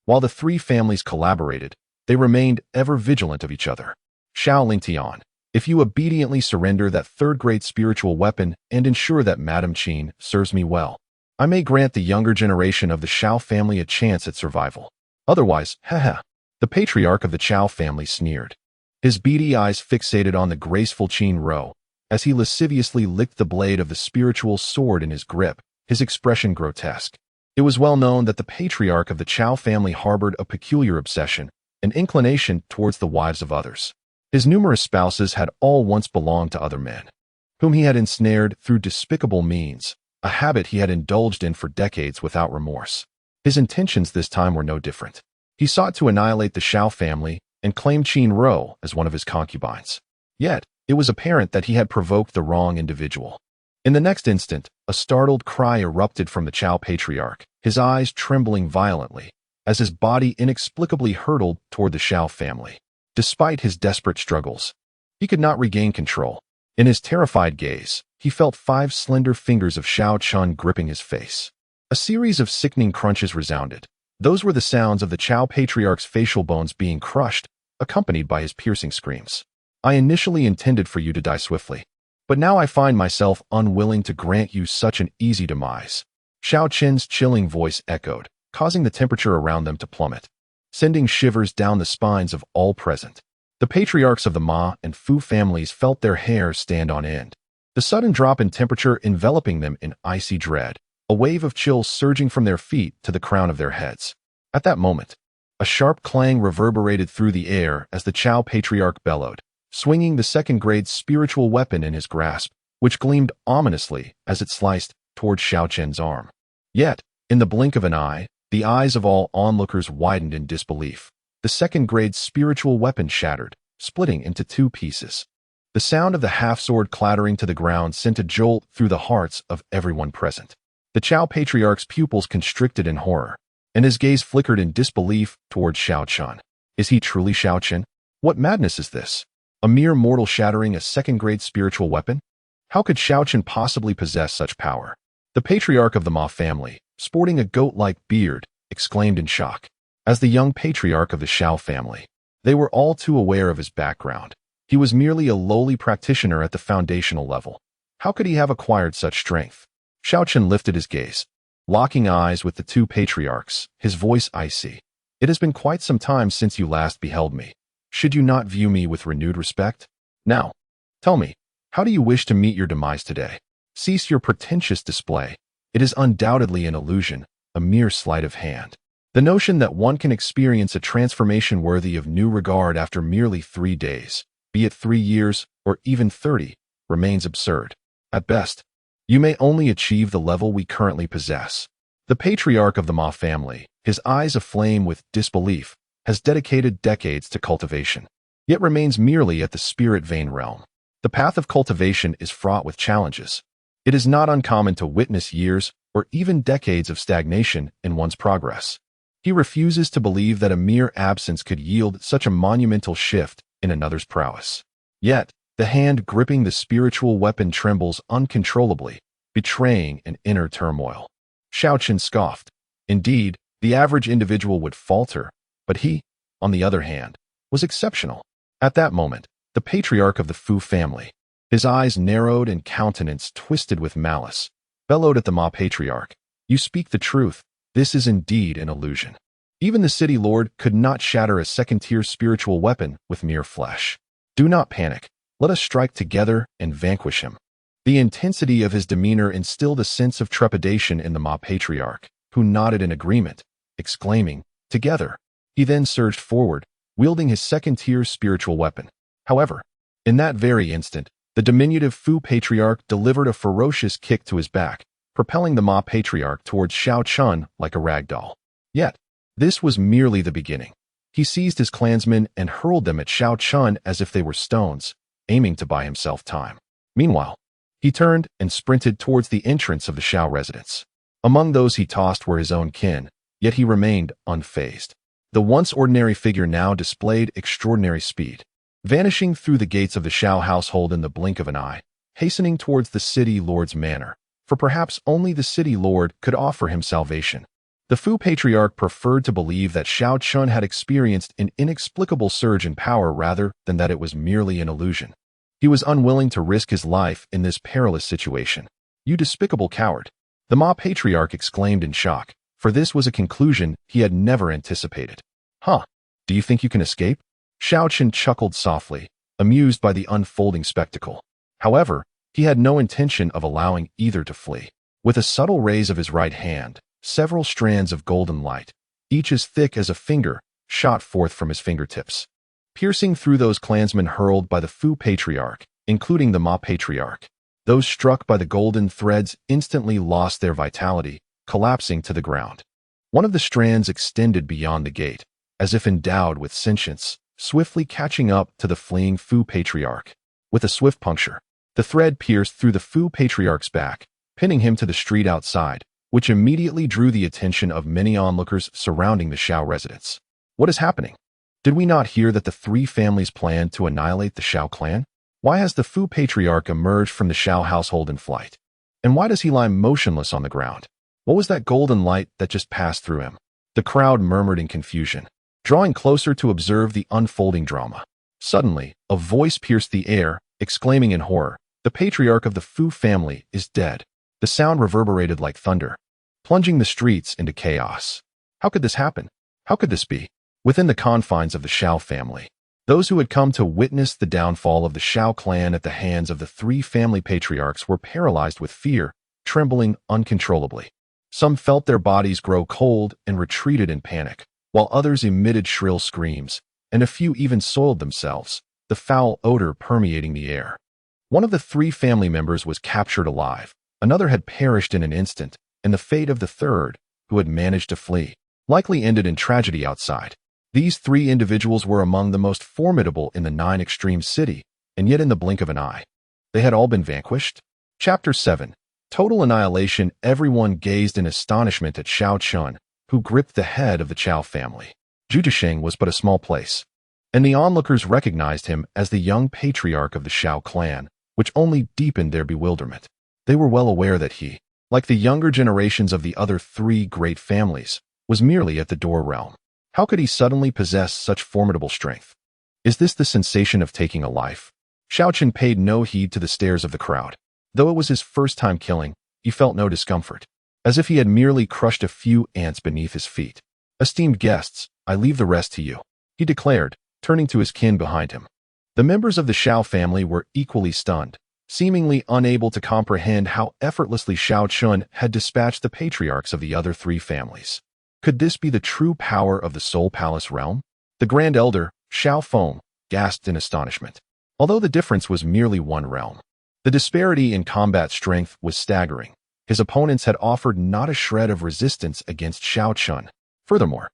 while the 3 families collaborated, they remained ever vigilant of each other. "Xiao Lingtian, if you obediently surrender that 3rd-grade spiritual weapon and ensure that Madame Qin serves me well, I may grant the younger generation of the Xiao family a chance at survival. Otherwise, haha." The patriarch of the Chao family sneered, his beady eyes fixated on the graceful Qin Ro. As he lasciviously licked the blade of the spiritual sword in his grip, his expression grotesque. It was well known that the patriarch of the Qiao family harbored a peculiar obsession, an inclination towards the wives of others. His numerous spouses had all once belonged to other men, whom he had ensnared through despicable means, a habit he had indulged in for decades without remorse. His intentions this time were no different. He sought to annihilate the Xiao family and claimed Qin Rou as one of his concubines. Yet, it was apparent that he had provoked the wrong individual. In the next instant, a startled cry erupted from the Qiao patriarch, his eyes trembling violently, as his body inexplicably hurtled toward the Xiao family. Despite his desperate struggles, he could not regain control. In his terrified gaze, he felt 5 slender fingers of Xiao Chen gripping his face. A series of sickening crunches resounded. Those were the sounds of the Qiao patriarch's facial bones being crushed, accompanied by his piercing screams. I initially intended for you to die swiftly, but now I find myself unwilling to grant you such an easy demise. Xiao Chen's chilling voice echoed, causing the temperature around them to plummet, sending shivers down the spines of all present. The patriarchs of the Ma and Fu families felt their hair stand on end, the sudden drop in temperature enveloping them in icy dread, a wave of chills surging from their feet to the crown of their heads. At that moment, a sharp clang reverberated through the air as the Qiao patriarch bellowed, swinging the second-grade spiritual weapon in his grasp, which gleamed ominously as it sliced toward Xiao Chen's arm. Yet, in the blink of an eye, the eyes of all onlookers widened in disbelief. The second-grade spiritual weapon shattered, splitting into 2 pieces. The sound of the half-sword clattering to the ground sent a jolt through the hearts of everyone present. The Qiao patriarch's pupils constricted in horror, and his gaze flickered in disbelief toward Xiao Chen. Is he truly Xiao Chen? What madness is this? A mere mortal shattering a second-grade spiritual weapon? How could Xiao Chen possibly possess such power? The patriarch of the Ma family, sporting a goat-like beard, exclaimed in shock. As the young patriarch of the Xiao family, they were all too aware of his background. He was merely a lowly practitioner at the foundational level. How could he have acquired such strength? Xiao Chen lifted his gaze, locking eyes with the 2 patriarchs, his voice icy. It has been quite some time since you last beheld me. Should you not view me with renewed respect? Now, tell me, how do you wish to meet your demise today? Cease your pretentious display. It is undoubtedly an illusion, a mere sleight of hand. The notion that one can experience a transformation worthy of new regard after merely 3 days, be it 3 years or even 30, remains absurd. At best, you may only achieve the level we currently possess. The patriarch of the Ma family, his eyes aflame with disbelief, has dedicated decades to cultivation, yet remains merely at the spirit vein realm. The path of cultivation is fraught with challenges. It is not uncommon to witness years or even decades of stagnation in one's progress. He refuses to believe that a mere absence could yield such a monumental shift in another's prowess. Yet, the hand gripping the spiritual weapon trembles uncontrollably, betraying an inner turmoil. Xiao Chen scoffed. Indeed, the average individual would falter, but he, on the other hand, was exceptional. At that moment, the patriarch of the Fu family, his eyes narrowed and countenance twisted with malice, bellowed at the Ma patriarch. You speak the truth. This is indeed an illusion. Even the city lord could not shatter a second-tier spiritual weapon with mere flesh. Do not panic. Let us strike together and vanquish him. The intensity of his demeanor instilled a sense of trepidation in the Ma patriarch, who nodded in agreement, exclaiming, "Together." He then surged forward, wielding his second-tier spiritual weapon. However, in that very instant, the diminutive Fu patriarch delivered a ferocious kick to his back, propelling the Ma patriarch towards Xiao Chen like a rag doll. Yet, this was merely the beginning. He seized his clansmen and hurled them at Xiao Chen as if they were stones, aiming to buy himself time. Meanwhile, he turned and sprinted towards the entrance of the Xiao residence. Among those he tossed were his own kin, yet he remained unfazed. The once ordinary figure now displayed extraordinary speed, vanishing through the gates of the Xiao household in the blink of an eye, hastening towards the city lord's manor, for perhaps only the city lord could offer him salvation. The Fu patriarch preferred to believe that Xiao Chen had experienced an inexplicable surge in power rather than that it was merely an illusion. He was unwilling to risk his life in this perilous situation. You despicable coward! The Ma patriarch exclaimed in shock, for this was a conclusion he had never anticipated. Huh? Do you think you can escape? Xiao Chen chuckled softly, amused by the unfolding spectacle. However, he had no intention of allowing either to flee. With a subtle raise of his right hand, several strands of golden light, each as thick as a finger, shot forth from his fingertips, piercing through those clansmen hurled by the Fu Patriarch, including the Ma Patriarch. Those struck by the golden threads instantly lost their vitality, collapsing to the ground. One of the strands extended beyond the gate, as if endowed with sentience, swiftly catching up to the fleeing Fu Patriarch. With a swift puncture, the thread pierced through the Fu Patriarch's back, pinning him to the street outside, which immediately drew the attention of many onlookers surrounding the Xiao residence. What is happening? Did we not hear that the three families planned to annihilate the Xiao clan? Why has the Fu Patriarch emerged from the Xiao household in flight? And why does he lie motionless on the ground? What was that golden light that just passed through him? The crowd murmured in confusion, drawing closer to observe the unfolding drama. Suddenly, a voice pierced the air, exclaiming in horror, "The patriarch of the Fu family is dead." The sound reverberated like thunder, plunging the streets into chaos. How could this happen? How could this be? Within the confines of the Xiao family, those who had come to witness the downfall of the Xiao clan at the hands of the three family patriarchs were paralyzed with fear, trembling uncontrollably. Some felt their bodies grow cold and retreated in panic, while others emitted shrill screams, and a few even soiled themselves, the foul odor permeating the air. One of the three family members was captured alive, another had perished in an instant, and the fate of the third, who had managed to flee, likely ended in tragedy outside. These three individuals were among the most formidable in the 9 Extreme City, and yet in the blink of an eye, they had all been vanquished. Chapter 7. Total Annihilation. Everyone gazed in astonishment at Xiao Chen, who gripped the head of the Qiao family. Juzhisheng was but a small place, and the onlookers recognized him as the young patriarch of the Xiao clan, which only deepened their bewilderment. They were well aware that he, like the younger generations of the other three great families, was merely at the door realm. How could he suddenly possess such formidable strength? Is this the sensation of taking a life? Xiao Chen paid no heed to the stares of the crowd. Though it was his first time killing, he felt no discomfort, as if he had merely crushed a few ants beneath his feet. "Esteemed guests, I leave the rest to you," he declared, turning to his kin behind him. The members of the Xiao family were equally stunned, seemingly unable to comprehend how effortlessly Xiao Chen had dispatched the patriarchs of the other three families. Could this be the true power of the Soul Palace realm? The Grand Elder, Xiao Feng, gasped in astonishment. Although the difference was merely one realm, the disparity in combat strength was staggering. His opponents had offered not a shred of resistance against Xiao Chen. Furthermore,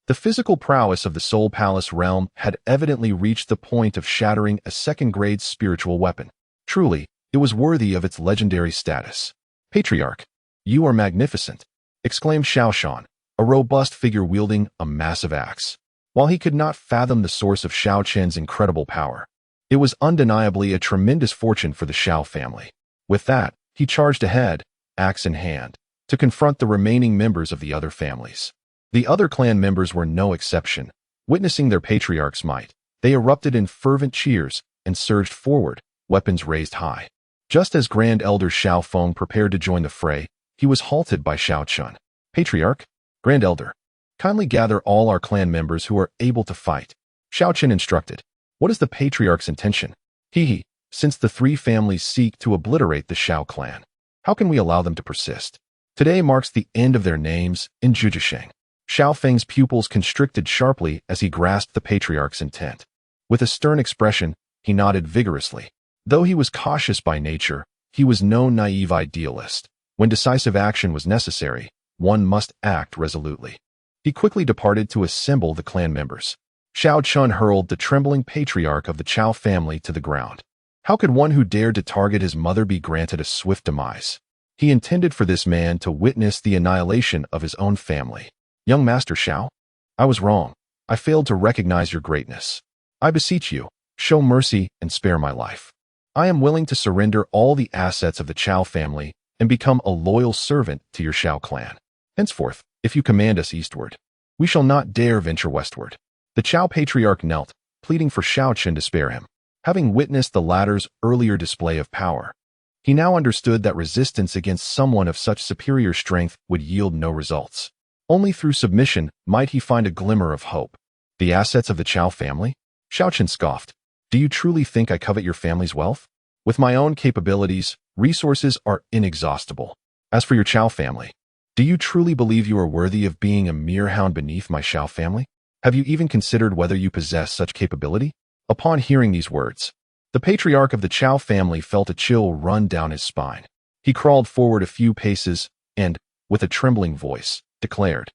the physical prowess of the Soul Palace realm had evidently reached the point of shattering a second-grade spiritual weapon. Truly, it was worthy of its legendary status. "Patriarch, you are magnificent," exclaimed Xiao Shan, a robust figure wielding a massive axe. While he could not fathom the source of Xiao Chen's incredible power, it was undeniably a tremendous fortune for the Xiao family. With that, he charged ahead, axe in hand, to confront the remaining members of the other families. The other clan members were no exception. Witnessing their patriarch's might, they erupted in fervent cheers and surged forward, weapons raised high. Just as Grand Elder Xiao Feng prepared to join the fray, he was halted by Xiao Chen. "Patriarch, Grand Elder, kindly gather all our clan members who are able to fight," Xiao Chen instructed. "What is the patriarch's intention?" Since the three families seek to obliterate the Xiao clan, how can we allow them to persist? Today marks the end of their names in Juzhisheng." Xiao Feng's pupils constricted sharply as he grasped the patriarch's intent. With a stern expression, he nodded vigorously. Though he was cautious by nature, he was no naive idealist. When decisive action was necessary, one must act resolutely. He quickly departed to assemble the clan members. Xiao Chen hurled the trembling patriarch of the Qiao family to the ground. How could one who dared to target his mother be granted a swift demise? He intended for this man to witness the annihilation of his own family. "Young Master Xiao, I was wrong. I failed to recognize your greatness. I beseech you, show mercy and spare my life. I am willing to surrender all the assets of the Qiao family and become a loyal servant to your Xiao clan. Henceforth, if you command us eastward, we shall not dare venture westward." The Qiao patriarch knelt, pleading for Xiao Chen to spare him. Having witnessed the latter's earlier display of power, he now understood that resistance against someone of such superior strength would yield no results. Only through submission might he find a glimmer of hope. "The assets of the Qiao family?" Xiao Chen scoffed. "Do you truly think I covet your family's wealth? With my own capabilities, resources are inexhaustible. As for your Qiao family, Do you truly believe you are worthy of being a mere hound beneath my Xiao family? Have you even considered whether you possess such capability? Upon hearing these words, the patriarch of the Xiao family felt a chill run down his spine. He crawled forward a few paces and, with a trembling voice, declared,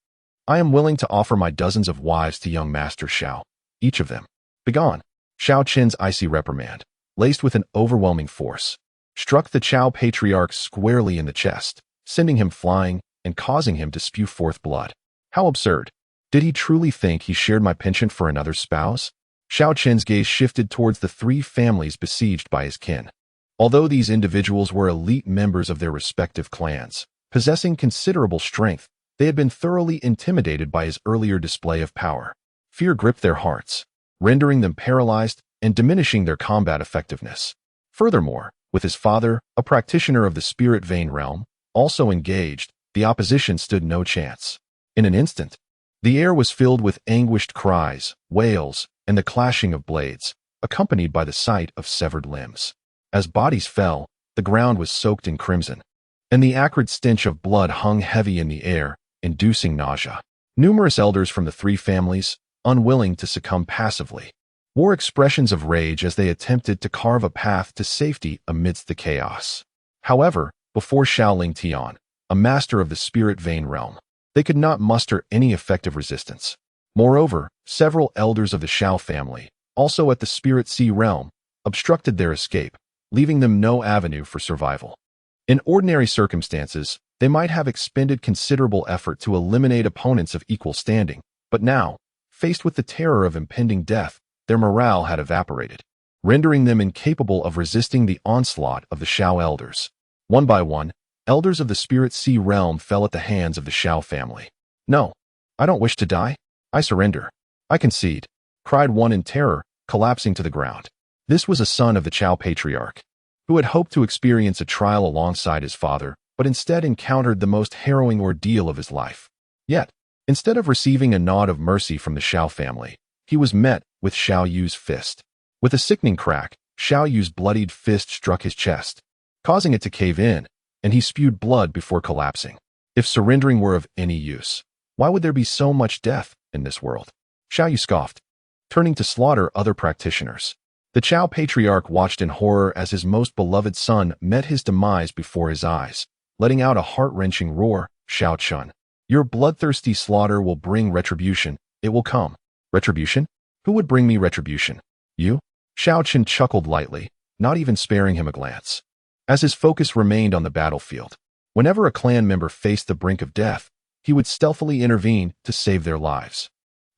I am willing to offer my dozens of wives to young Master Xiao, each of them. Begone! Xiao Chen's icy reprimand, laced with an overwhelming force, struck the Qiao patriarch squarely in the chest, sending him flying and causing him to spew forth blood. How absurd! Did he truly think he shared my penchant for another's spouse? Xiao Chen's gaze shifted towards the three families besieged by his kin. Although these individuals were elite members of their respective clans, possessing considerable strength, they had been thoroughly intimidated by his earlier display of power. Fear gripped their hearts, rendering them paralyzed and diminishing their combat effectiveness. Furthermore, with his father, a practitioner of the spirit vein realm, also engaged, the opposition stood no chance. In an instant, the air was filled with anguished cries, wails, and the clashing of blades, accompanied by the sight of severed limbs. As bodies fell, the ground was soaked in crimson, and the acrid stench of blood hung heavy in the air, inducing nausea. Numerous elders from the three families, unwilling to succumb passively, wore expressions of rage as they attempted to carve a path to safety amidst the chaos. However, before Xiaoling Tian, a master of the spirit vein realm, they could not muster any effective resistance. Moreover, several elders of the Xiao family, also at the spirit sea realm, obstructed their escape, leaving them no avenue for survival. In ordinary circumstances, they might have expended considerable effort to eliminate opponents of equal standing, but now, faced with the terror of impending death, their morale had evaporated, rendering them incapable of resisting the onslaught of the Xiao elders. One by one, elders of the spirit sea realm fell at the hands of the Xiao family. No, I don't wish to die. I surrender. I concede, cried one in terror, collapsing to the ground. This was a son of the Qiao patriarch, who had hoped to experience a trial alongside his father, but instead encountered the most harrowing ordeal of his life. Yet, instead of receiving a nod of mercy from the Xiao family, he was met with Xiao Yu's fist. With a sickening crack, Xiao Yu's bloodied fist struck his chest, causing it to cave in, and he spewed blood before collapsing. If surrendering were of any use, why would there be so much death in this world? Xiao Yu scoffed, turning to slaughter other practitioners. The Qiao patriarch watched in horror as his most beloved son met his demise before his eyes, letting out a heart-wrenching roar. Xiao Chen, your bloodthirsty slaughter will bring retribution. It will come. Retribution? Who would bring me retribution? You? Xiao Chen chuckled lightly, not even sparing him a glance. As his focus remained on the battlefield, whenever a clan member faced the brink of death, he would stealthily intervene to save their lives.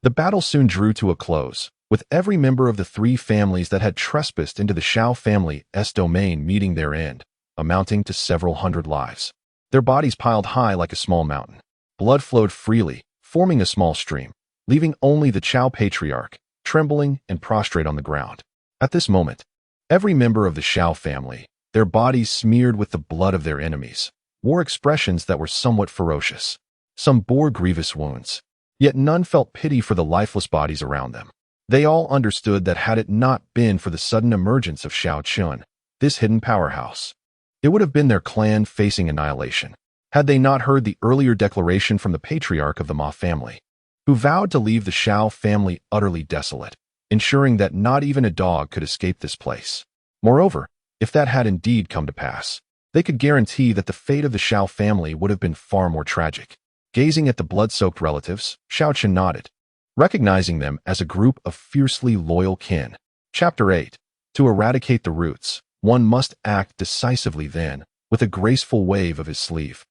The battle soon drew to a close, with every member of the three families that had trespassed into the Xiao family's domain meeting their end, amounting to several hundred lives. Their bodies piled high like a small mountain. Blood flowed freely, forming a small stream, leaving only the Qiao patriarch, trembling and prostrate on the ground. At this moment, every member of the Xiao family, their bodies smeared with the blood of their enemies, wore expressions that were somewhat ferocious. Some bore grievous wounds, yet none felt pity for the lifeless bodies around them. They all understood that had it not been for the sudden emergence of Xiao Chen, this hidden powerhouse, it would have been their clan facing annihilation, had they not heard the earlier declaration from the patriarch of the Ma family, who vowed to leave the Xiao family utterly desolate, ensuring that not even a dog could escape this place. Moreover, if that had indeed come to pass, they could guarantee that the fate of the Xiao family would have been far more tragic. Gazing at the blood-soaked relatives, Xiao Chen nodded, recognizing them as a group of fiercely loyal kin. Chapter 8. To eradicate the roots, one must act decisively then, with a graceful wave of his sleeve.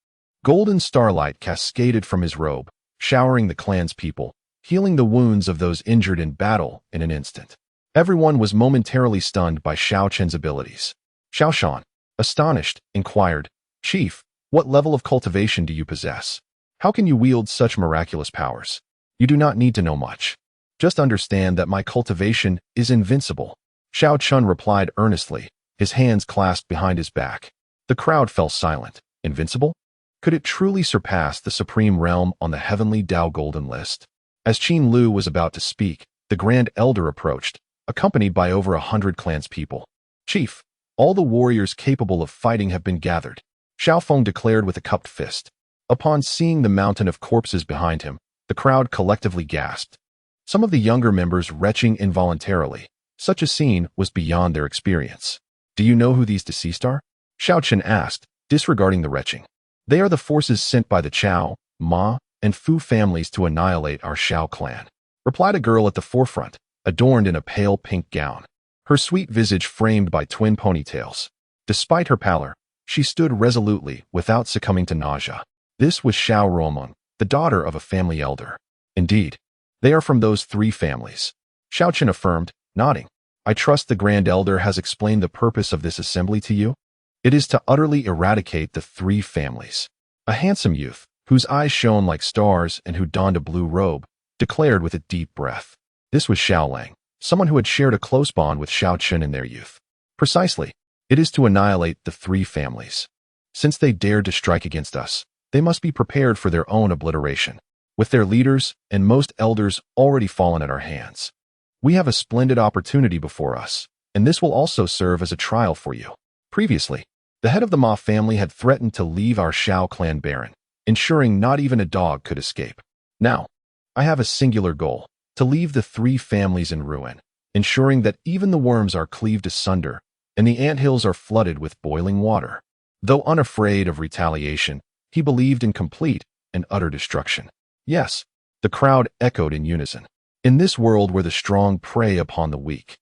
Golden starlight cascaded from his robe, showering the clan's people, healing the wounds of those injured in battle in an instant. Everyone was momentarily stunned by Xiao Chen's abilities. Xiao Shan, astonished, inquired, Chief, what level of cultivation do you possess? How can you wield such miraculous powers? You do not need to know much. Just understand that my cultivation is invincible. Xiao Chen replied earnestly, his hands clasped behind his back. The crowd fell silent. Invincible? Could it truly surpass the supreme realm on the Heavenly Dao Golden List? As Qin Lu was about to speak, the Grand Elder approached, accompanied by over 100 clans people. Chief, all the warriors capable of fighting have been gathered, Xiao Feng declared with a cupped fist. Upon seeing the mountain of corpses behind him, the crowd collectively gasped. Some of the younger members retching involuntarily. Such a scene was beyond their experience. Do you know who these deceased are? Xiao Chen asked, disregarding the retching. They are the forces sent by the Qiao, Ma, and Fu families to annihilate our Xiao clan, replied a girl at the forefront, adorned in a pale pink gown, her sweet visage framed by twin ponytails. Despite her pallor, she stood resolutely without succumbing to nausea. This was Xiao Ruomeng, the daughter of a family elder. Indeed, they are from those three families. Xiao Chen affirmed, nodding. I trust the Grand Elder has explained the purpose of this assembly to you. It is to utterly eradicate the three families. A handsome youth, whose eyes shone like stars and who donned a blue robe, declared with a deep breath. This was Xiao Lang, someone who had shared a close bond with Xiao Chen in their youth. Precisely, it is to annihilate the three families. Since they dared to strike against us, they must be prepared for their own obliteration, with their leaders and most elders already fallen at our hands. We have a splendid opportunity before us, and this will also serve as a trial for you. Previously, the head of the Ma family had threatened to leave our Xiao clan barren, ensuring not even a dog could escape. Now, I have a singular goal, to leave the three families in ruin, ensuring that even the worms are cleaved asunder and the anthills are flooded with boiling water. Though unafraid of retaliation, he believed in complete and utter destruction. Yes, the crowd echoed in unison. In this world where the strong prey upon the weak,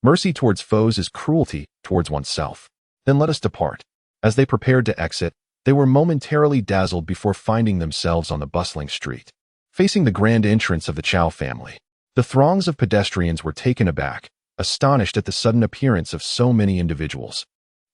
mercy towards foes is cruelty towards oneself. Then let us depart. As they prepared to exit, they were momentarily dazzled before finding themselves on the bustling street, facing the grand entrance of the Qiao family. The throngs of pedestrians were taken aback, astonished at the sudden appearance of so many individuals,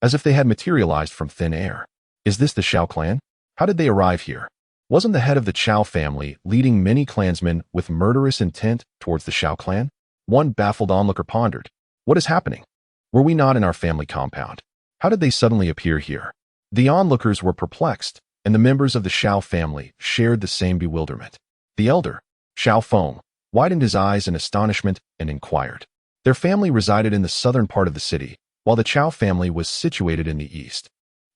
as if they had materialized from thin air. Is this the Xiao clan? How did they arrive here? Wasn't the head of the Qiao family leading many clansmen with murderous intent towards the Xiao clan? One baffled onlooker pondered. What is happening? Were we not in our family compound? How did they suddenly appear here? The onlookers were perplexed, and the members of the Xiao family shared the same bewilderment. The elder, Xiao Feng, widened his eyes in astonishment and inquired. Their family resided in the southern part of the city, while the Qiao family was situated in the east.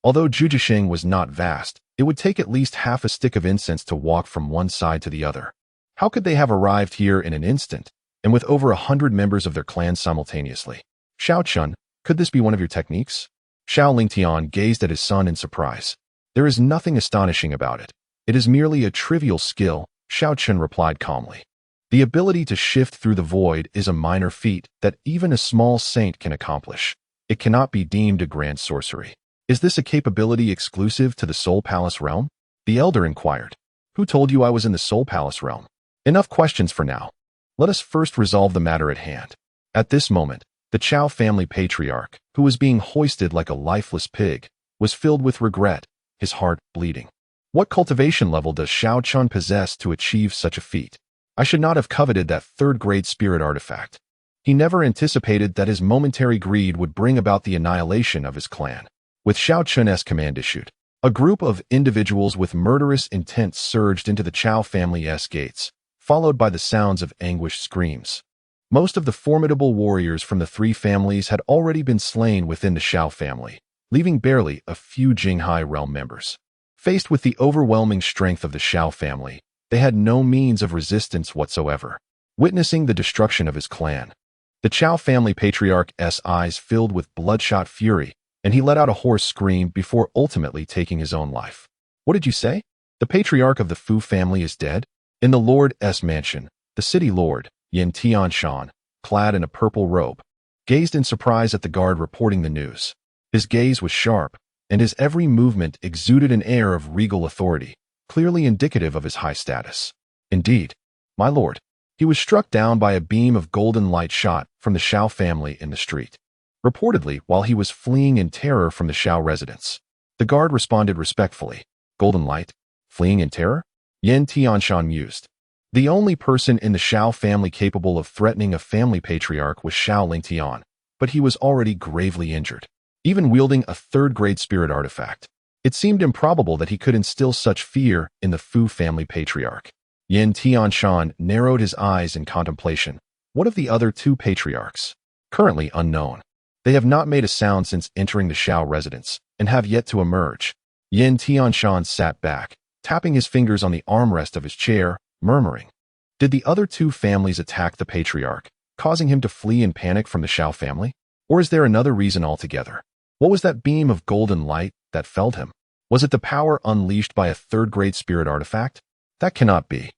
Although Zhuzhixing was not vast, it would take at least half a stick of incense to walk from one side to the other. How could they have arrived here in an instant, and with over 100 members of their clan simultaneously? Xiao Chen, could this be one of your techniques? Xiao Lingtian gazed at his son in surprise. There is nothing astonishing about it. It is merely a trivial skill, Xiao Chen replied calmly. The ability to shift through the void is a minor feat that even a small saint can accomplish. It cannot be deemed a grand sorcery. Is this a capability exclusive to the Soul Palace realm? The elder inquired. Who told you I was in the Soul Palace realm? Enough questions for now. Let us first resolve the matter at hand. At this moment, the Qiao family patriarch, who was being hoisted like a lifeless pig, was filled with regret, his heart bleeding. What cultivation level does Xiao Chen possess to achieve such a feat? I should not have coveted that third-grade spirit artifact. He never anticipated that his momentary greed would bring about the annihilation of his clan. With Xiao Chen's command issued, a group of individuals with murderous intent surged into the Qiao family's gates, followed by the sounds of anguished screams. Most of the formidable warriors from the three families had already been slain within the Xiao family, leaving barely a few Jinghai realm members. Faced with the overwhelming strength of the Xiao family, they had no means of resistance whatsoever. Witnessing the destruction of his clan, the Qiao family patriarch's eyes filled with bloodshot fury, and he let out a hoarse scream before ultimately taking his own life. What did you say? The patriarch of the Fu family is dead? In the Lord's mansion, the city lord, Yin Tianshan, clad in a purple robe, gazed in surprise at the guard reporting the news. His gaze was sharp, and his every movement exuded an air of regal authority, clearly indicative of his high status. Indeed, my lord, he was struck down by a beam of golden light shot from the Xiao family in the street, reportedly while he was fleeing in terror from the Xiao residence. The guard responded respectfully. Golden light? Fleeing in terror? Yin Tianshan mused. The only person in the Xiao family capable of threatening a family patriarch was Xiao Lingtian, but he was already gravely injured, even wielding a third-grade spirit artifact. It seemed improbable that he could instill such fear in the Fu family patriarch. Yin Tianshan narrowed his eyes in contemplation. What of the other two patriarchs? Currently unknown. They have not made a sound since entering the Xiao residence, and have yet to emerge. Yin Tianshan sat back, tapping his fingers on the armrest of his chair, murmuring. Did the other two families attack the patriarch, causing him to flee in panic from the Xiao family? Or is there another reason altogether? What was that beam of golden light that felled him? Was it the power unleashed by a third-grade spirit artifact? That cannot be.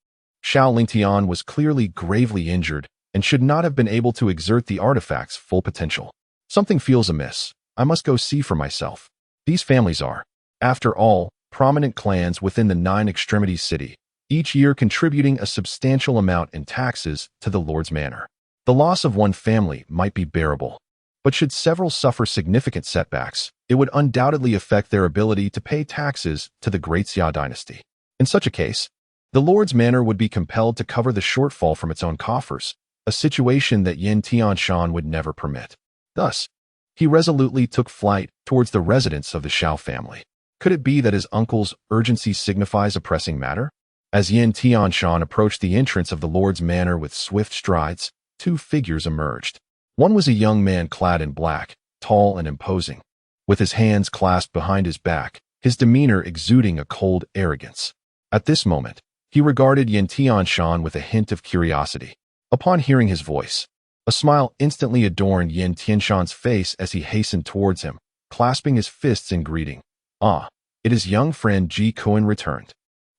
Xiao Lingtian was clearly gravely injured and should not have been able to exert the artifact's full potential. Something feels amiss. I must go see for myself. These families are, after all, prominent clans within the Nine Extremities city, each year contributing a substantial amount in taxes to the Lord's Manor. The loss of one family might be bearable, but should several suffer significant setbacks, it would undoubtedly affect their ability to pay taxes to the Great Xia dynasty. In such a case, the Lord's Manor would be compelled to cover the shortfall from its own coffers, a situation that Yin Tianshan would never permit. Thus, he resolutely took flight towards the residence of the Xiao family. Could it be that his uncle's urgency signifies a pressing matter? As Yin Tianshan approached the entrance of the Lord's Manor with swift strides, two figures emerged. One was a young man clad in black, tall and imposing, with his hands clasped behind his back, his demeanor exuding a cold arrogance. At this moment, he regarded Yin Tianshan with a hint of curiosity. Upon hearing his voice, a smile instantly adorned Yin Tianshan's face as he hastened towards him, clasping his fists in greeting. Ah, it is young friend Ji Kuan returned.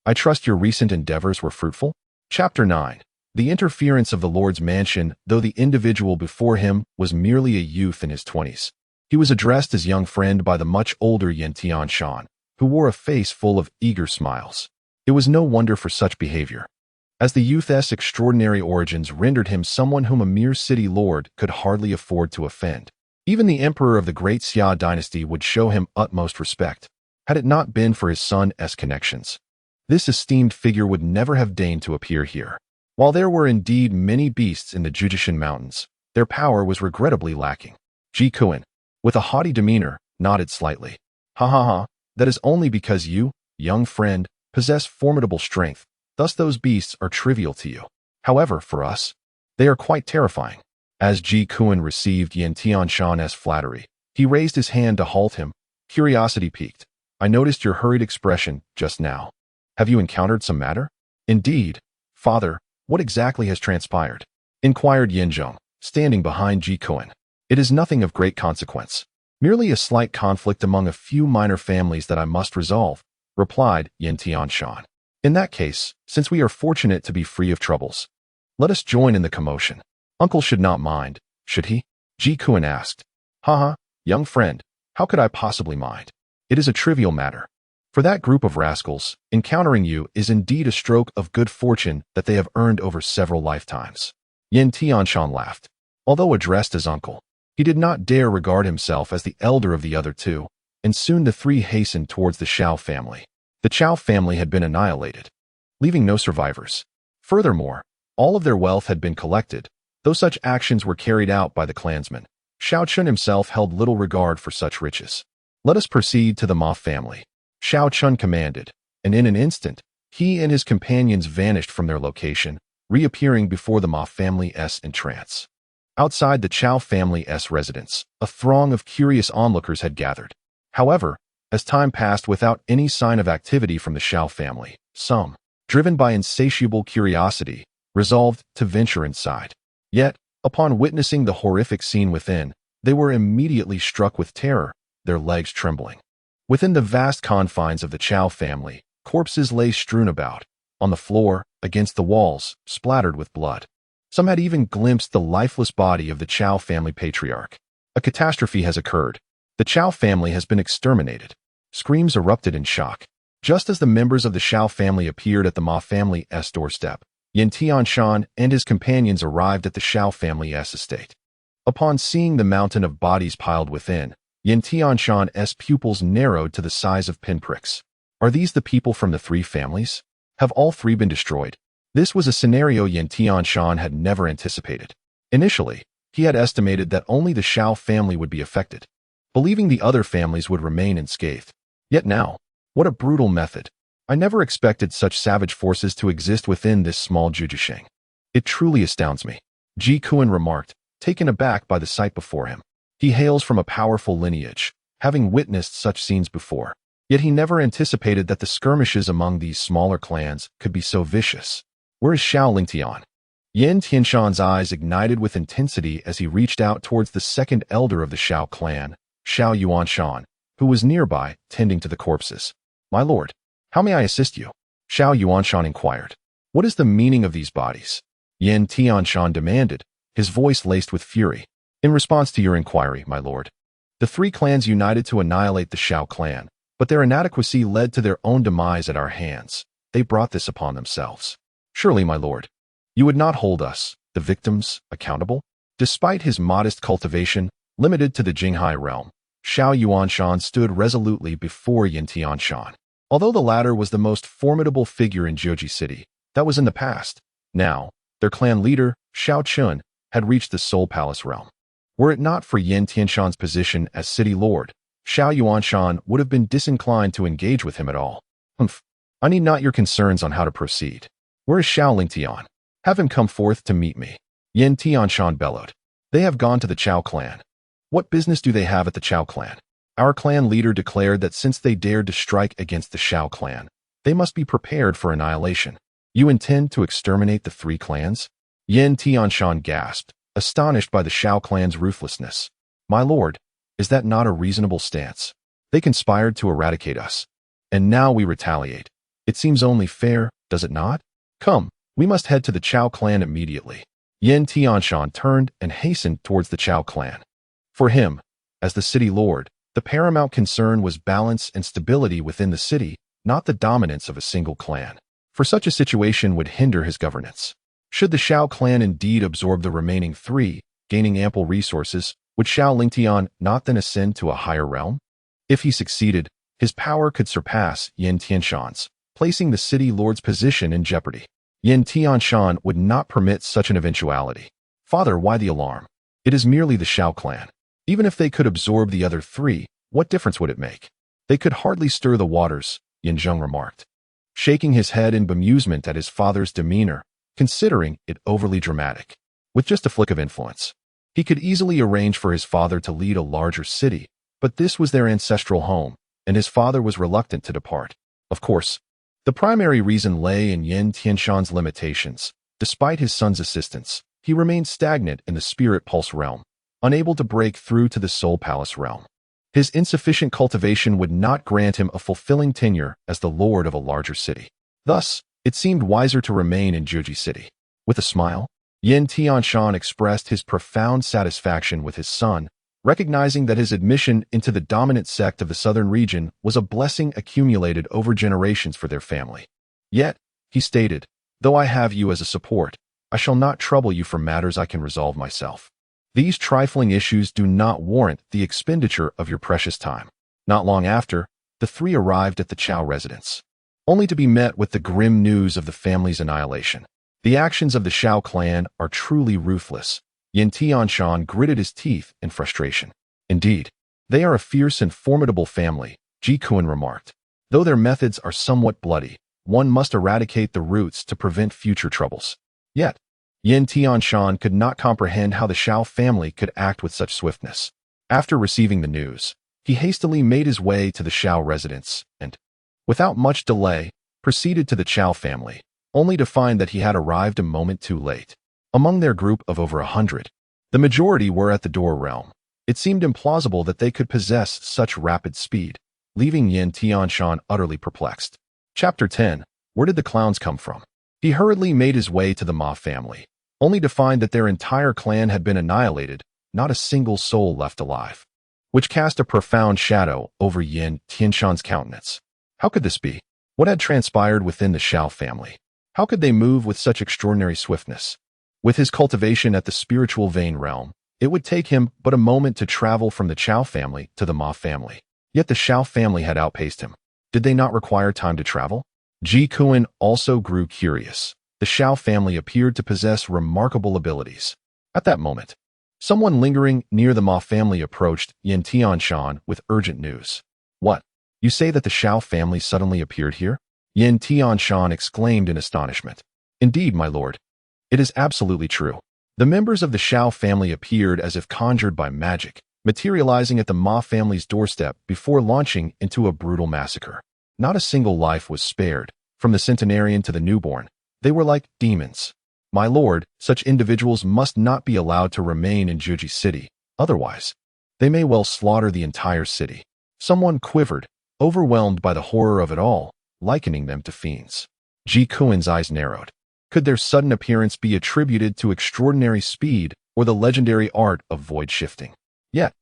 I trust your recent endeavors were fruitful? Chapter 9. The interference of the Lord's mansion, though the individual before him was merely a youth in his 20s. He was addressed as young friend by the much older Yin Tianshan, who wore a face full of eager smiles. It was no wonder for such behavior, as the youth's extraordinary origins rendered him someone whom a mere city lord could hardly afford to offend. Even the emperor of the Great Xia dynasty would show him utmost respect, had it not been for his son's connections. This esteemed figure would never have deigned to appear here. While there were indeed many beasts in the Jujishan Mountains, their power was regrettably lacking. Ji Kuan, with a haughty demeanor, nodded slightly. Ha ha ha, that is only because you, young friend, possess formidable strength, thus those beasts are trivial to you. However, for us, they are quite terrifying. As Ji Kuan received Yin Tianshan's flattery, he raised his hand to halt him, curiosity piqued. I noticed your hurried expression just now. Have you encountered some matter? Indeed, father, what exactly has transpired? Inquired Yin Zhong, standing behind Ji Kuan. It is nothing of great consequence. Merely a slight conflict among a few minor families that I must resolve, replied Yin Tianshan. In that case, since we are fortunate to be free of troubles, let us join in the commotion. Uncle should not mind, should he? Ji Kuan asked. Haha, young friend, how could I possibly mind? It is a trivial matter. For that group of rascals, encountering you is indeed a stroke of good fortune that they have earned over several lifetimes. Yin Tianshan laughed. Although addressed as uncle, he did not dare regard himself as the elder of the other two, and soon the three hastened towards the Xiao family. The Xiao family had been annihilated, leaving no survivors. Furthermore, all of their wealth had been collected, though such actions were carried out by the clansmen. Xiao Chen himself held little regard for such riches. Let us proceed to the Ma family, Xiao Chen commanded, and in an instant, he and his companions vanished from their location, reappearing before the Ma family's entrance. Outside the Qiao family's residence, a throng of curious onlookers had gathered. However, as time passed without any sign of activity from the Xiao family, some, driven by insatiable curiosity, resolved to venture inside. Yet, upon witnessing the horrific scene within, they were immediately struck with terror, their legs trembling. Within the vast confines of the Qiao family, corpses lay strewn about, on the floor, against the walls, splattered with blood. Some had even glimpsed the lifeless body of the Qiao family patriarch. A catastrophe has occurred. The Qiao family has been exterminated. Screams erupted in shock. Just as the members of the Xiao family appeared at the Ma family's doorstep, Yin Tianshan and his companions arrived at the Xiao family's estate. Upon seeing the mountain of bodies piled within, Yin Tianshan's pupils narrowed to the size of pinpricks. Are these the people from the three families? Have all three been destroyed? This was a scenario Yin Tianshan had never anticipated. Initially, he had estimated that only the Xiao family would be affected, believing the other families would remain unscathed. Yet now, what a brutal method. I never expected such savage forces to exist within this small Jujisheng. It truly astounds me, Ji Kuan remarked, taken aback by the sight before him. He hails from a powerful lineage, having witnessed such scenes before. Yet he never anticipated that the skirmishes among these smaller clans could be so vicious. Where is Xiao Lingtian? Yin Tianshan's eyes ignited with intensity as he reached out towards the second elder of the Xiao clan, Xiao Yuanshan, who was nearby, tending to the corpses. My lord, how may I assist you? Xiao Yuanshan inquired. What is the meaning of these bodies? Yin Tianshan demanded, his voice laced with fury. In response to your inquiry, my lord, the three clans united to annihilate the Xiao clan, but their inadequacy led to their own demise at our hands. They brought this upon themselves. Surely, my lord, you would not hold us, the victims, accountable? Despite his modest cultivation, limited to the Jinghai realm, Xiao Yuanshan stood resolutely before Yin Tianshan. Although the latter was the most formidable figure in Jiuji City, that was in the past. Now, their clan leader, Xiao Chen, had reached the Soul Palace realm. Were it not for Yin Tianshan's position as city lord, Xiao Yuanshan would have been disinclined to engage with him at all. I need not your concerns on how to proceed. Where is Xiao Lingtian? Have him come forth to meet me. Yin Tianshan bellowed. They have gone to the Qiao clan. What business do they have at the Qiao clan? Our clan leader declared that since they dared to strike against the Xiao clan, they must be prepared for annihilation. You intend to exterminate the three clans? Yin Tianshan gasped, astonished by the Xiao clan's ruthlessness. My lord, is that not a reasonable stance? They conspired to eradicate us, and now we retaliate. It seems only fair, does it not? Come, we must head to the Qiao clan immediately. Yin Tianshan turned and hastened towards the Qiao clan. For him, as the city lord, the paramount concern was balance and stability within the city, not the dominance of a single clan. For such a situation would hinder his governance. Should the Xiao clan indeed absorb the remaining three, gaining ample resources, would Xiao Lingtian not then ascend to a higher realm? If he succeeded, his power could surpass Yin Tianshan's, placing the city lord's position in jeopardy. Yin Tianshan would not permit such an eventuality. Father, why the alarm? It is merely the Xiao clan. Even if they could absorb the other three, what difference would it make? They could hardly stir the waters, Yin Zheng remarked, shaking his head in bemusement at his father's demeanor, considering it overly dramatic. With just a flick of influence, he could easily arrange for his father to lead a larger city, but this was their ancestral home, and his father was reluctant to depart. Of course, the primary reason lay in Yin Tianshan's limitations. Despite his son's assistance, he remained stagnant in the Spirit Pulse realm, unable to break through to the Soul Palace realm. His insufficient cultivation would not grant him a fulfilling tenure as the lord of a larger city. Thus, it seemed wiser to remain in Jiuji City. With a smile, Yin Tianshan expressed his profound satisfaction with his son, recognizing that his admission into the dominant sect of the southern region was a blessing accumulated over generations for their family. Yet, he stated, though I have you as a support, I shall not trouble you for matters I can resolve myself. These trifling issues do not warrant the expenditure of your precious time. Not long after, the three arrived at the Qiao residence, only to be met with the grim news of the family's annihilation. The actions of the Xiao clan are truly ruthless. Yin Tianshan gritted his teeth in frustration. Indeed, they are a fierce and formidable family, Ji Kuan remarked. Though their methods are somewhat bloody, one must eradicate the roots to prevent future troubles. Yet, Yin Tianshan could not comprehend how the Xiao family could act with such swiftness. After receiving the news, he hastily made his way to the Xiao residence and, without much delay, proceeded to the Qiao family, only to find that he had arrived a moment too late. Among their group of over 100, the majority were at the Door realm. It seemed implausible that they could possess such rapid speed, leaving Yin Tianshan utterly perplexed. Chapter 10. Where did the clowns come from? He hurriedly made his way to the Ma family, only to find that their entire clan had been annihilated, not a single soul left alive, which cast a profound shadow over Yin Tianshan's countenance. How could this be? What had transpired within the Xiao family? How could they move with such extraordinary swiftness? With his cultivation at the spiritual vein realm, it would take him but a moment to travel from the Qiao family to the Ma family. Yet the Xiao family had outpaced him. Did they not require time to travel? Ji Kuan also grew curious. The Xiao family appeared to possess remarkable abilities. At that moment, someone lingering near the Ma family approached Yin Tianshan with urgent news. What? You say that the Xiao family suddenly appeared here? Yin Tianshan exclaimed in astonishment. Indeed, my lord. It is absolutely true. The members of the Xiao family appeared as if conjured by magic, materializing at the Ma family's doorstep before launching into a brutal massacre. Not a single life was spared, from the centenarian to the newborn. They were like demons. My lord, such individuals must not be allowed to remain in Juji City, otherwise, they may well slaughter the entire city. Someone quivered, overwhelmed by the horror of it all, likening them to fiends. Ji Kuen's eyes narrowed. Could their sudden appearance be attributed to extraordinary speed or the legendary art of void shifting? Yet,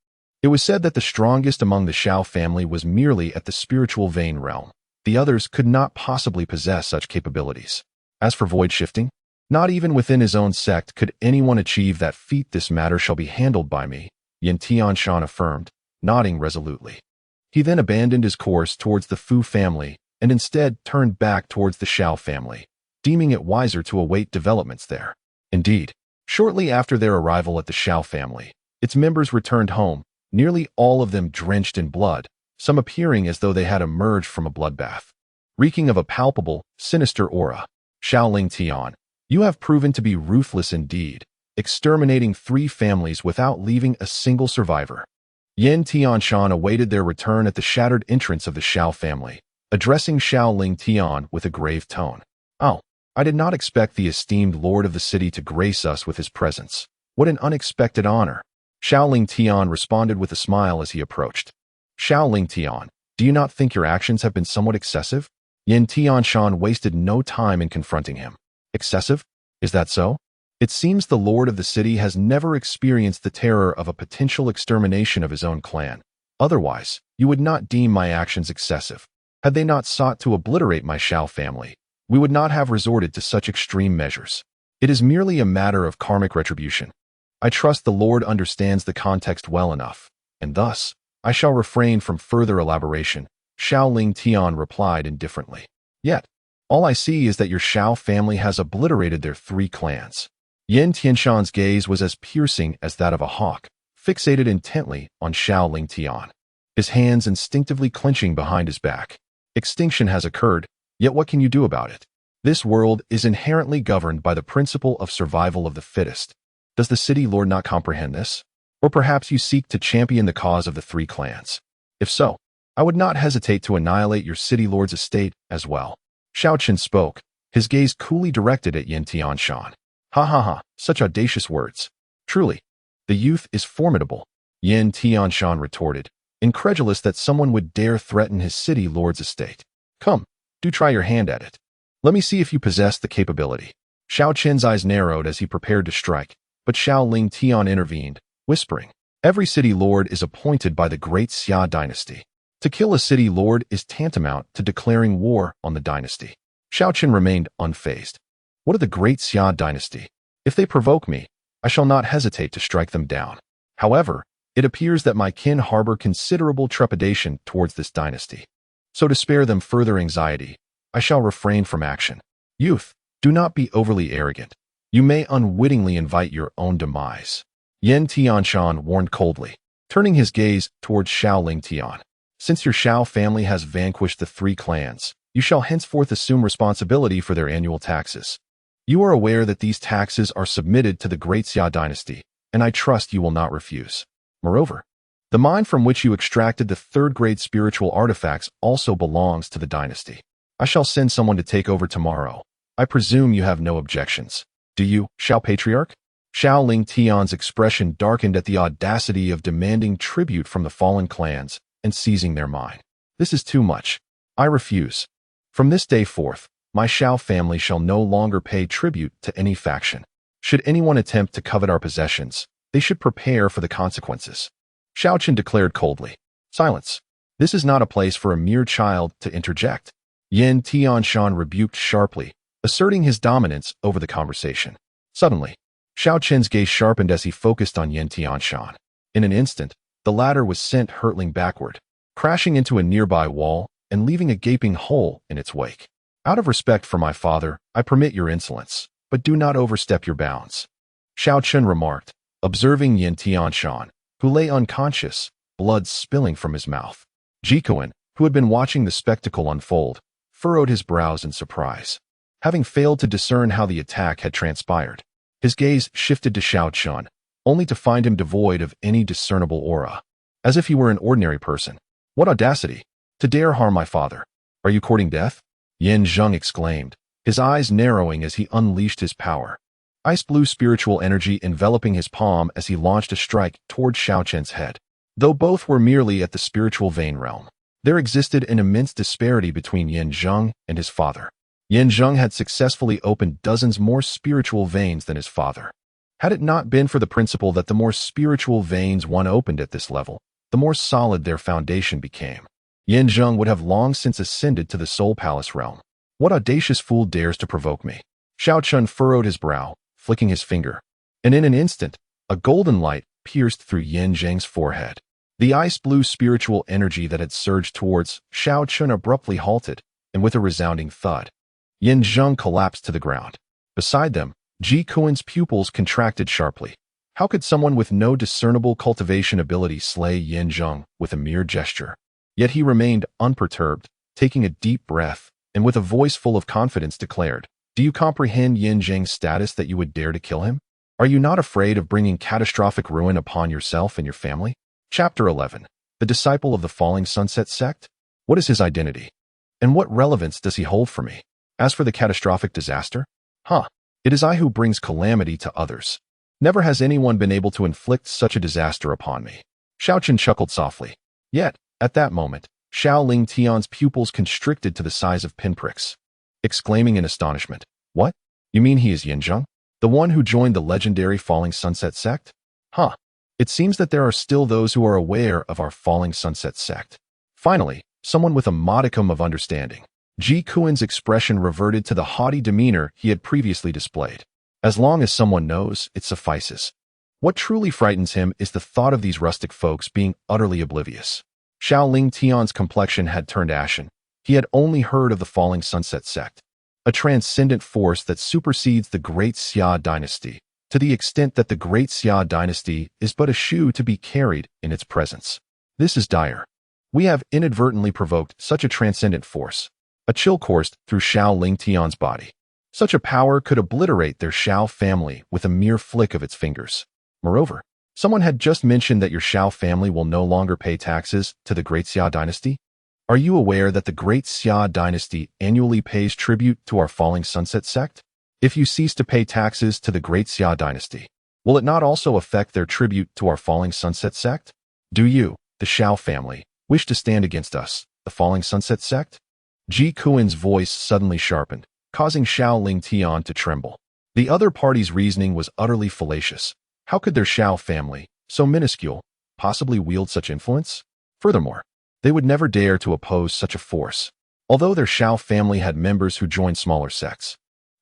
it was said that the strongest among the Xiao family was merely at the spiritual vein realm. The others could not possibly possess such capabilities. As for void shifting, not even within his own sect could anyone achieve that feat. This matter shall be handled by me, Yin Tianshan affirmed, nodding resolutely. He then abandoned his course towards the Fu family and instead turned back towards the Xiao family, deeming it wiser to await developments there. Indeed, shortly after their arrival at the Xiao family, its members returned home, nearly all of them drenched in blood, some appearing as though they had emerged from a bloodbath. Reeking of a palpable, sinister aura. Xiaoling Tian, you have proven to be ruthless indeed, exterminating 3 families without leaving a single survivor. Yin Tianshan awaited their return at the shattered entrance of the Xiao family, addressing Xiaoling Tian with a grave tone. Oh, I did not expect the esteemed lord of the city to grace us with his presence. What an unexpected honor. Xiaoling Tian responded with a smile as he approached. Xiaoling Tian, do you not think your actions have been somewhat excessive? Yin Tianshan wasted no time in confronting him. Excessive? Is that so? It seems the lord of the city has never experienced the terror of a potential extermination of his own clan. Otherwise, you would not deem my actions excessive. Had they not sought to obliterate my Xiao family, we would not have resorted to such extreme measures. It is merely a matter of karmic retribution. I trust the Lord understands the context well enough, and thus, I shall refrain from further elaboration, Xiaoling Tian replied indifferently. Yet, all I see is that your Xiao family has obliterated their 3 clans. Yin Tianshan's gaze was as piercing as that of a hawk, fixated intently on Xiaoling Tian, his hands instinctively clenching behind his back. Extinction has occurred, yet what can you do about it? This world is inherently governed by the principle of survival of the fittest. Does the city lord not comprehend this? Or perhaps you seek to champion the cause of the 3 clans. If so, I would not hesitate to annihilate your city lord's estate as well. Xiao Chen spoke, his gaze coolly directed at Yin Tianshan. Ha ha ha, such audacious words. Truly, the youth is formidable, Yin Tianshan retorted, incredulous that someone would dare threaten his city lord's estate. Come, do try your hand at it. Let me see if you possess the capability. Xiao Chen's eyes narrowed as he prepared to strike, but Xiaoling Tian intervened, whispering, every city lord is appointed by the great Xia dynasty. To kill a city lord is tantamount to declaring war on the dynasty. Xiao Chen remained unfazed. What of the great Xia dynasty? If they provoke me, I shall not hesitate to strike them down. However, it appears that my kin harbor considerable trepidation towards this dynasty. So to spare them further anxiety, I shall refrain from action. Youth, do not be overly arrogant. You may unwittingly invite your own demise. Yin Tianshan warned coldly, turning his gaze towards Xiaoling Tian. Since your Xiao family has vanquished the 3 clans, you shall henceforth assume responsibility for their annual taxes. You are aware that these taxes are submitted to the great Xia dynasty, and I trust you will not refuse. Moreover, the mine from which you extracted the 3rd-grade spiritual artifacts also belongs to the dynasty. I shall send someone to take over tomorrow. I presume you have no objections. Do you, Xiao Patriarch? Xiaoling Tian's expression darkened at the audacity of demanding tribute from the fallen clans and seizing their mine. This is too much. I refuse. From this day forth, my Xiao family shall no longer pay tribute to any faction. Should anyone attempt to covet our possessions, they should prepare for the consequences. Xiao Chen declared coldly. Silence. This is not a place for a mere child to interject. Yin Tianshan rebuked sharply, asserting his dominance over the conversation. Suddenly, Xiao Chen's gaze sharpened as he focused on Yin Tianshan. In an instant, the latter was sent hurtling backward, crashing into a nearby wall and leaving a gaping hole in its wake. Out of respect for my father, I permit your insolence, but do not overstep your bounds. Xiao Chen remarked, observing Yin Tianshan, who lay unconscious, blood spilling from his mouth. Ji Kuen, who had been watching the spectacle unfold, furrowed his brows in surprise. Having failed to discern how the attack had transpired, his gaze shifted to Xiao Chen, only to find him devoid of any discernible aura, as if he were an ordinary person. What audacity! To dare harm my father! Are you courting death? Yin Zheng exclaimed, his eyes narrowing as he unleashed his power. Ice blue spiritual energy enveloping his palm as he launched a strike toward Xiao Chen's head. Though both were merely at the spiritual vein realm, there existed an immense disparity between Yin Zheng and his father. Yin Zheng had successfully opened dozens more spiritual veins than his father. Had it not been for the principle that the more spiritual veins one opened at this level, the more solid their foundation became, Yin Zheng would have long since ascended to the Soul Palace realm. What audacious fool dares to provoke me? Xiao Chen furrowed his brow, flicking his finger, and in an instant, a golden light pierced through Yin Zheng's forehead. The ice blue spiritual energy that had surged towards Xiao Chen abruptly halted, and with a resounding thud, Yin Zheng collapsed to the ground. Beside them, Ji Kuan's pupils contracted sharply. How could someone with no discernible cultivation ability slay Yin Zheng with a mere gesture? Yet he remained unperturbed, taking a deep breath, and with a voice full of confidence declared, "Do you comprehend Yin Zheng's status that you would dare to kill him? Are you not afraid of bringing catastrophic ruin upon yourself and your family?" Chapter 11. The Disciple of the Falling Sunset Sect? What is his identity? And what relevance does he hold for me? As for the catastrophic disaster? It is I who brings calamity to others. Never has anyone been able to inflict such a disaster upon me. Xiao Chen chuckled softly. Yet, at that moment, Xiao Ling Tian's pupils constricted to the size of pinpricks, exclaiming in astonishment, "What? You mean he is Yin Zheng? The one who joined the legendary Falling Sunset Sect? It seems that there are still those who are aware of our Falling Sunset Sect." Finally, someone with a modicum of understanding. Ji Kuan's expression reverted to the haughty demeanor he had previously displayed. As long as someone knows, it suffices. What truly frightens him is the thought of these rustic folks being utterly oblivious. Xiao Ling Tian's complexion had turned ashen. He had only heard of the Falling Sunset Sect, a transcendent force that supersedes the Great Xia dynasty, to the extent that the Great Xia dynasty is but a shoe to be carried in its presence. This is dire. We have inadvertently provoked such a transcendent force. A chill coursed through Xiao Ling Tian's body. Such a power could obliterate their Xiao family with a mere flick of its fingers. Moreover, someone had just mentioned that your Xiao family will no longer pay taxes to the Great Xia dynasty. Are you aware that the Great Xia dynasty annually pays tribute to our Falling Sunset Sect? If you cease to pay taxes to the Great Xia dynasty, will it not also affect their tribute to our Falling Sunset Sect? Do you, the Xiao family, wish to stand against us, the Falling Sunset Sect? Ji Kuan's voice suddenly sharpened, causing Xiao Ling Tian to tremble. The other party's reasoning was utterly fallacious. How could their Xiao family, so minuscule, possibly wield such influence? Furthermore, they would never dare to oppose such a force. Although their Xiao family had members who joined smaller sects,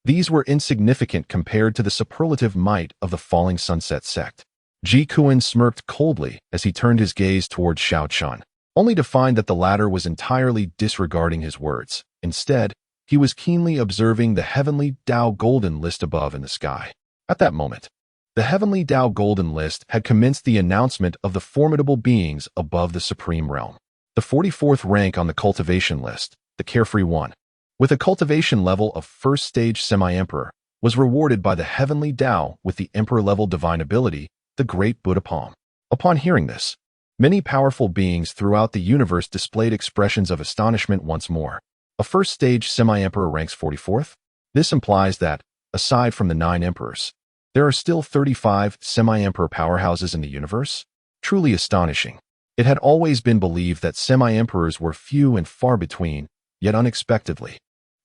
these were insignificant compared to the superlative might of the Falling Sunset Sect. Ji Kuan smirked coldly as he turned his gaze toward Xiao Chen, only to find that the latter was entirely disregarding his words. Instead, he was keenly observing the Heavenly Dao Golden List above in the sky. At that moment, the Heavenly Dao Golden List had commenced the announcement of the formidable beings above the Supreme Realm. The 44th rank on the cultivation list, the Carefree One, with a cultivation level of first stage semi-emperor, was rewarded by the Heavenly Dao with the emperor-level divine ability, the Great Buddha Palm. Upon hearing this, many powerful beings throughout the universe displayed expressions of astonishment once more. A first-stage semi-emperor ranks 44th? This implies that, aside from the 9 emperors, there are still 35 semi-emperor powerhouses in the universe? Truly astonishing. It had always been believed that semi-emperors were few and far between, yet unexpectedly,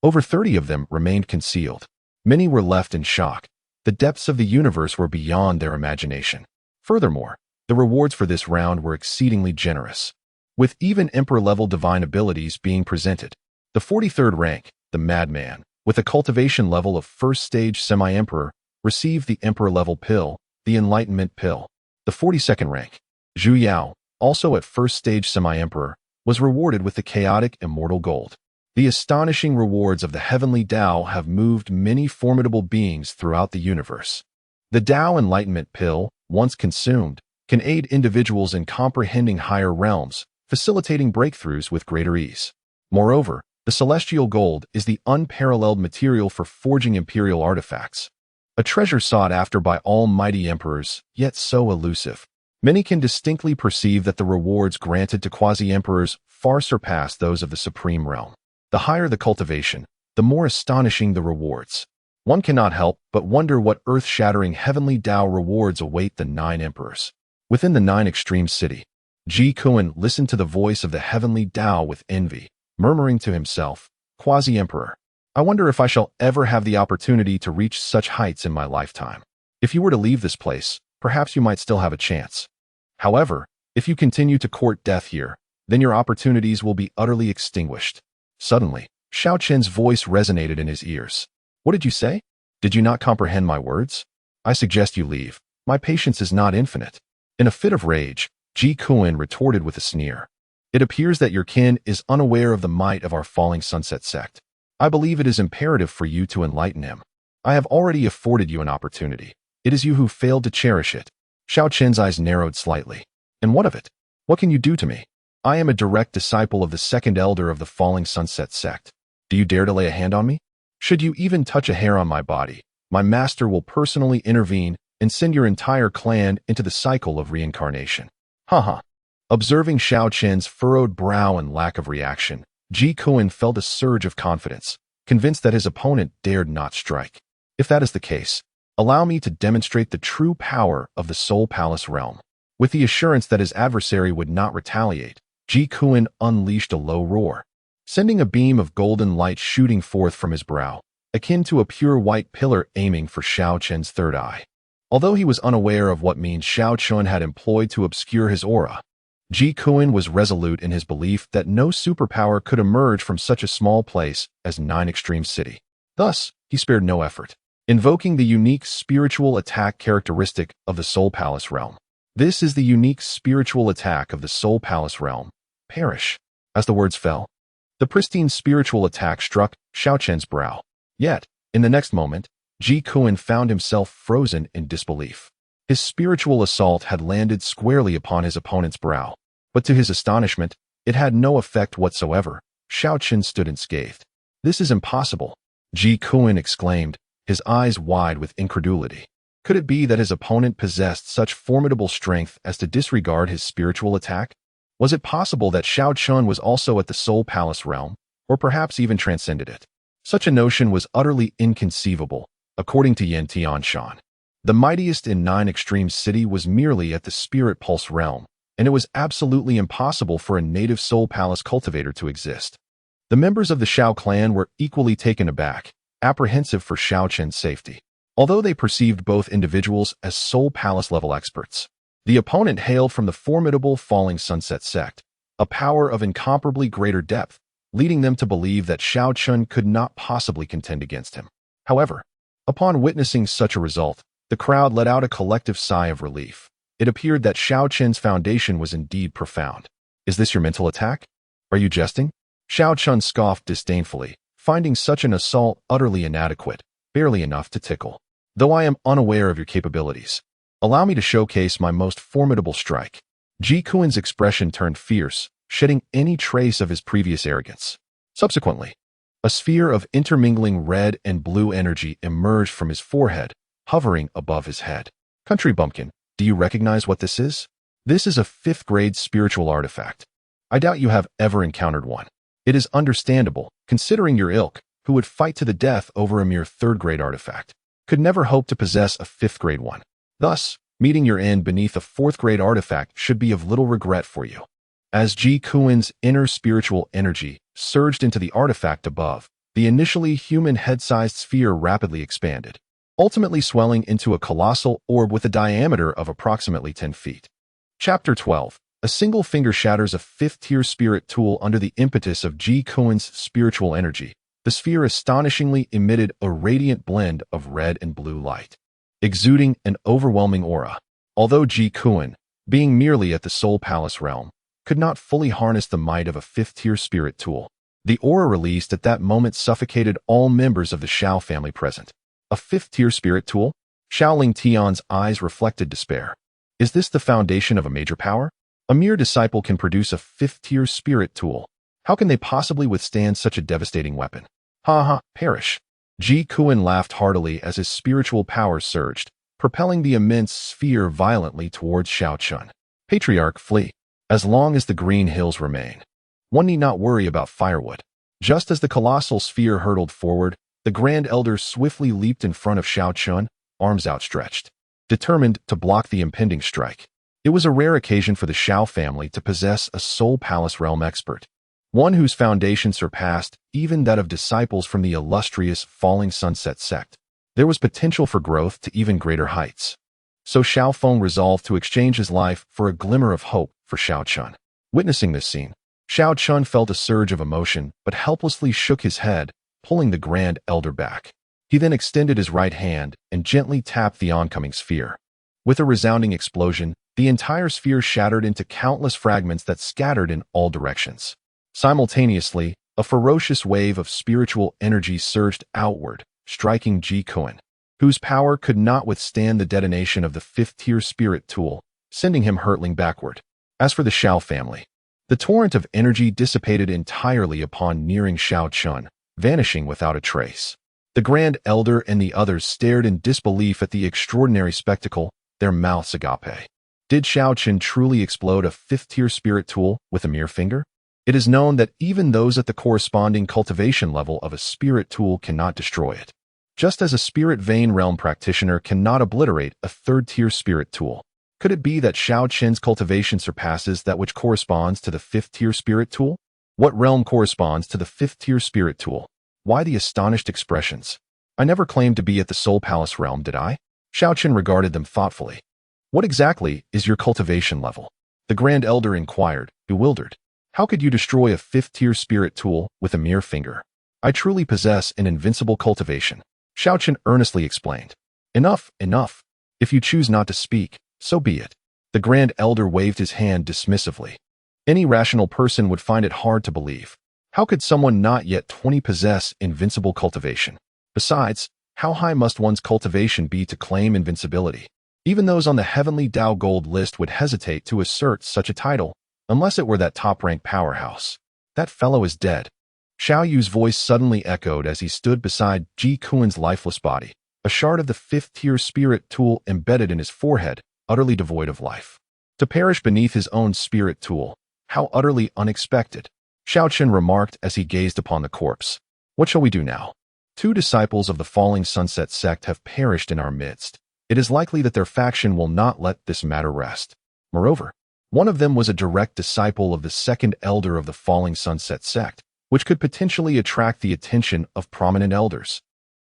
over 30 of them remained concealed. Many were left in shock. The depths of the universe were beyond their imagination. Furthermore, the rewards for this round were exceedingly generous, with even emperor-level divine abilities being presented. The 43rd rank, the Madman, with a cultivation level of first-stage semi-emperor, received the emperor-level pill, the Enlightenment pill. The 42nd rank, Zhu Yao, also at first-stage semi-emperor, was rewarded with the chaotic immortal gold. The astonishing rewards of the Heavenly Dao have moved many formidable beings throughout the universe. The Dao Enlightenment pill, once consumed, can aid individuals in comprehending higher realms, facilitating breakthroughs with greater ease. Moreover, the celestial gold is the unparalleled material for forging imperial artifacts. A treasure sought after by almighty emperors, yet so elusive. Many can distinctly perceive that the rewards granted to quasi-emperors far surpass those of the supreme realm. The higher the cultivation, the more astonishing the rewards. One cannot help but wonder what earth-shattering heavenly Dao rewards await the 9 emperors. Within the 9 extreme city, Ji Kuan listened to the voice of the heavenly Dao with envy, murmuring to himself, "Quasi-emperor, I wonder if I shall ever have the opportunity to reach such heights in my lifetime. If you were to leave this place, perhaps you might still have a chance. However, if you continue to court death here, then your opportunities will be utterly extinguished." Suddenly, Xiao Chen's voice resonated in his ears. "What did you say? Did you not comprehend my words? I suggest you leave. My patience is not infinite." In a fit of rage, Ji Kuan retorted with a sneer. "It appears that your kin is unaware of the might of our falling sunset sect. I believe it is imperative for you to enlighten him. I have already afforded you an opportunity. It is you who failed to cherish it." Xiao Chen's eyes narrowed slightly. "And what of it? What can you do to me? I am a direct disciple of the second elder of the falling sunset sect. Do you dare to lay a hand on me? Should you even touch a hair on my body, my master will personally intervene and send your entire clan into the cycle of reincarnation." Haha. Observing Xiao Chen's furrowed brow and lack of reaction, Ji Kuan felt a surge of confidence, convinced that his opponent dared not strike. "If that is the case, allow me to demonstrate the true power of the Soul Palace realm." With the assurance that his adversary would not retaliate, Ji Kuan unleashed a low roar, sending a beam of golden light shooting forth from his brow, akin to a pure white pillar aiming for Xiao Chen's third eye. Although he was unaware of what means Xiao Chen had employed to obscure his aura, Ji Kuan was resolute in his belief that no superpower could emerge from such a small place as 9 Extreme City. Thus, he spared no effort, invoking the unique spiritual attack characteristic of the Soul Palace realm. This is the unique spiritual attack of the Soul Palace realm. Perish. As the words fell, the pristine spiritual attack struck Xiao Chen's brow. Yet, in the next moment, Ji Kuan found himself frozen in disbelief. His spiritual assault had landed squarely upon his opponent's brow, but to his astonishment, it had no effect whatsoever. Xiao Chen stood unscathed. "This is impossible," Ji Kuan exclaimed, his eyes wide with incredulity. Could it be that his opponent possessed such formidable strength as to disregard his spiritual attack? Was it possible that Xiao Chen was also at the Soul Palace realm, or perhaps even transcended it? Such a notion was utterly inconceivable, according to Yan Tianshan. The mightiest in 9 Extreme City was merely at the Spirit Pulse realm, and it was absolutely impossible for a native Soul Palace cultivator to exist. The members of the Xiao clan were equally taken aback, apprehensive for Xiao Chen's safety. Although they perceived both individuals as Soul Palace level experts, the opponent hailed from the formidable Falling Sunset sect, a power of incomparably greater depth, leading them to believe that Xiao Chen could not possibly contend against him. However, upon witnessing such a result, the crowd let out a collective sigh of relief. It appeared that Xiao Chen's foundation was indeed profound. "Is this your mental attack? Are you jesting?" Xiao Chen scoffed disdainfully, finding such an assault utterly inadequate, barely enough to tickle. "Though I am unaware of your capabilities, allow me to showcase my most formidable strike." Ji Kuan's expression turned fierce, shedding any trace of his previous arrogance. Subsequently, a sphere of intermingling red and blue energy emerged from his forehead, hovering above his head. "Country bumpkin, do you recognize what this is? This is a 5th-grade spiritual artifact. I doubt you have ever encountered one. It is understandable, considering your ilk, who would fight to the death over a mere 3rd-grade artifact, could never hope to possess a 5th-grade one. Thus, meeting your end beneath a 4th-grade artifact should be of little regret for you." As Ji Kuan's inner spiritual energy surged into the artifact above, the initially human head-sized sphere rapidly expanded, ultimately swelling into a colossal orb with a diameter of approximately 10 feet. Chapter 12. A single finger shatters a 5th-tier spirit tool under the impetus of Ji Kuan's spiritual energy. The sphere astonishingly emitted a radiant blend of red and blue light, exuding an overwhelming aura. Although Ji Kuan, being merely at the Soul Palace realm, could not fully harness the might of a 5th-tier spirit tool, the aura released at that moment suffocated all members of the Xiao family present. A 5th-tier spirit tool? Xiaoling Tian's eyes reflected despair. Is this the foundation of a major power? A mere disciple can produce a 5th-tier spirit tool. How can they possibly withstand such a devastating weapon? Ha ha, perish. Ji Kuan laughed heartily as his spiritual power surged, propelling the immense sphere violently towards Xiao Chen. Patriarch, flee. As long as the green hills remain, one need not worry about firewood. Just as the colossal sphere hurtled forward, the Grand Elder swiftly leaped in front of Xiao Chen, arms outstretched, determined to block the impending strike. It was a rare occasion for the Xiao family to possess a Soul Palace realm expert, one whose foundation surpassed even that of disciples from the illustrious Falling Sunset sect. There was potential for growth to even greater heights. So Xiao Feng resolved to exchange his life for a glimmer of hope for Xiao Chen. Witnessing this scene, Xiao Chen felt a surge of emotion but helplessly shook his head, pulling the Grand Elder back. He then extended his right hand and gently tapped the oncoming sphere. With a resounding explosion, the entire sphere shattered into countless fragments that scattered in all directions. Simultaneously, a ferocious wave of spiritual energy surged outward, striking Ji Kuan, whose power could not withstand the detonation of the fifth-tier spirit tool, sending him hurtling backward. As for the Xiao family, the torrent of energy dissipated entirely upon nearing Xiao Chen, vanishing without a trace. The Grand Elder and the others stared in disbelief at the extraordinary spectacle, their mouths agape. Did Xiao Chen truly explode a fifth-tier spirit tool with a mere finger? It is known that even those at the corresponding cultivation level of a spirit tool cannot destroy it. Just as a spirit vein realm practitioner cannot obliterate a third-tier spirit tool. Could it be that Xiao Chen's cultivation surpasses that which corresponds to the fifth-tier spirit tool? What realm corresponds to the fifth-tier spirit tool? Why the astonished expressions? I never claimed to be at the Soul Palace realm, did I? Xiao Chen regarded them thoughtfully. What exactly is your cultivation level? The Grand Elder inquired, bewildered. How could you destroy a fifth-tier spirit tool with a mere finger? I truly possess an invincible cultivation. Xiao Chen earnestly explained. Enough, enough. If you choose not to speak, so be it. The Grand Elder waved his hand dismissively. Any rational person would find it hard to believe. How could someone not yet 20 possess invincible cultivation? Besides, how high must one's cultivation be to claim invincibility? Even those on the Heavenly Dao Golden List would hesitate to assert such a title, unless it were that top-ranked powerhouse. That fellow is dead. Xiao Yu's voice suddenly echoed as he stood beside Ji Kuan's lifeless body, a shard of the fifth-tier spirit tool embedded in his forehead, utterly devoid of life. To perish beneath his own spirit tool, how utterly unexpected. Xiao Chen remarked as he gazed upon the corpse. What shall we do now? 2 disciples of the Falling Sunset sect have perished in our midst. It is likely that their faction will not let this matter rest. Moreover, one of them was a direct disciple of the second elder of the Falling Sunset sect, which could potentially attract the attention of prominent elders.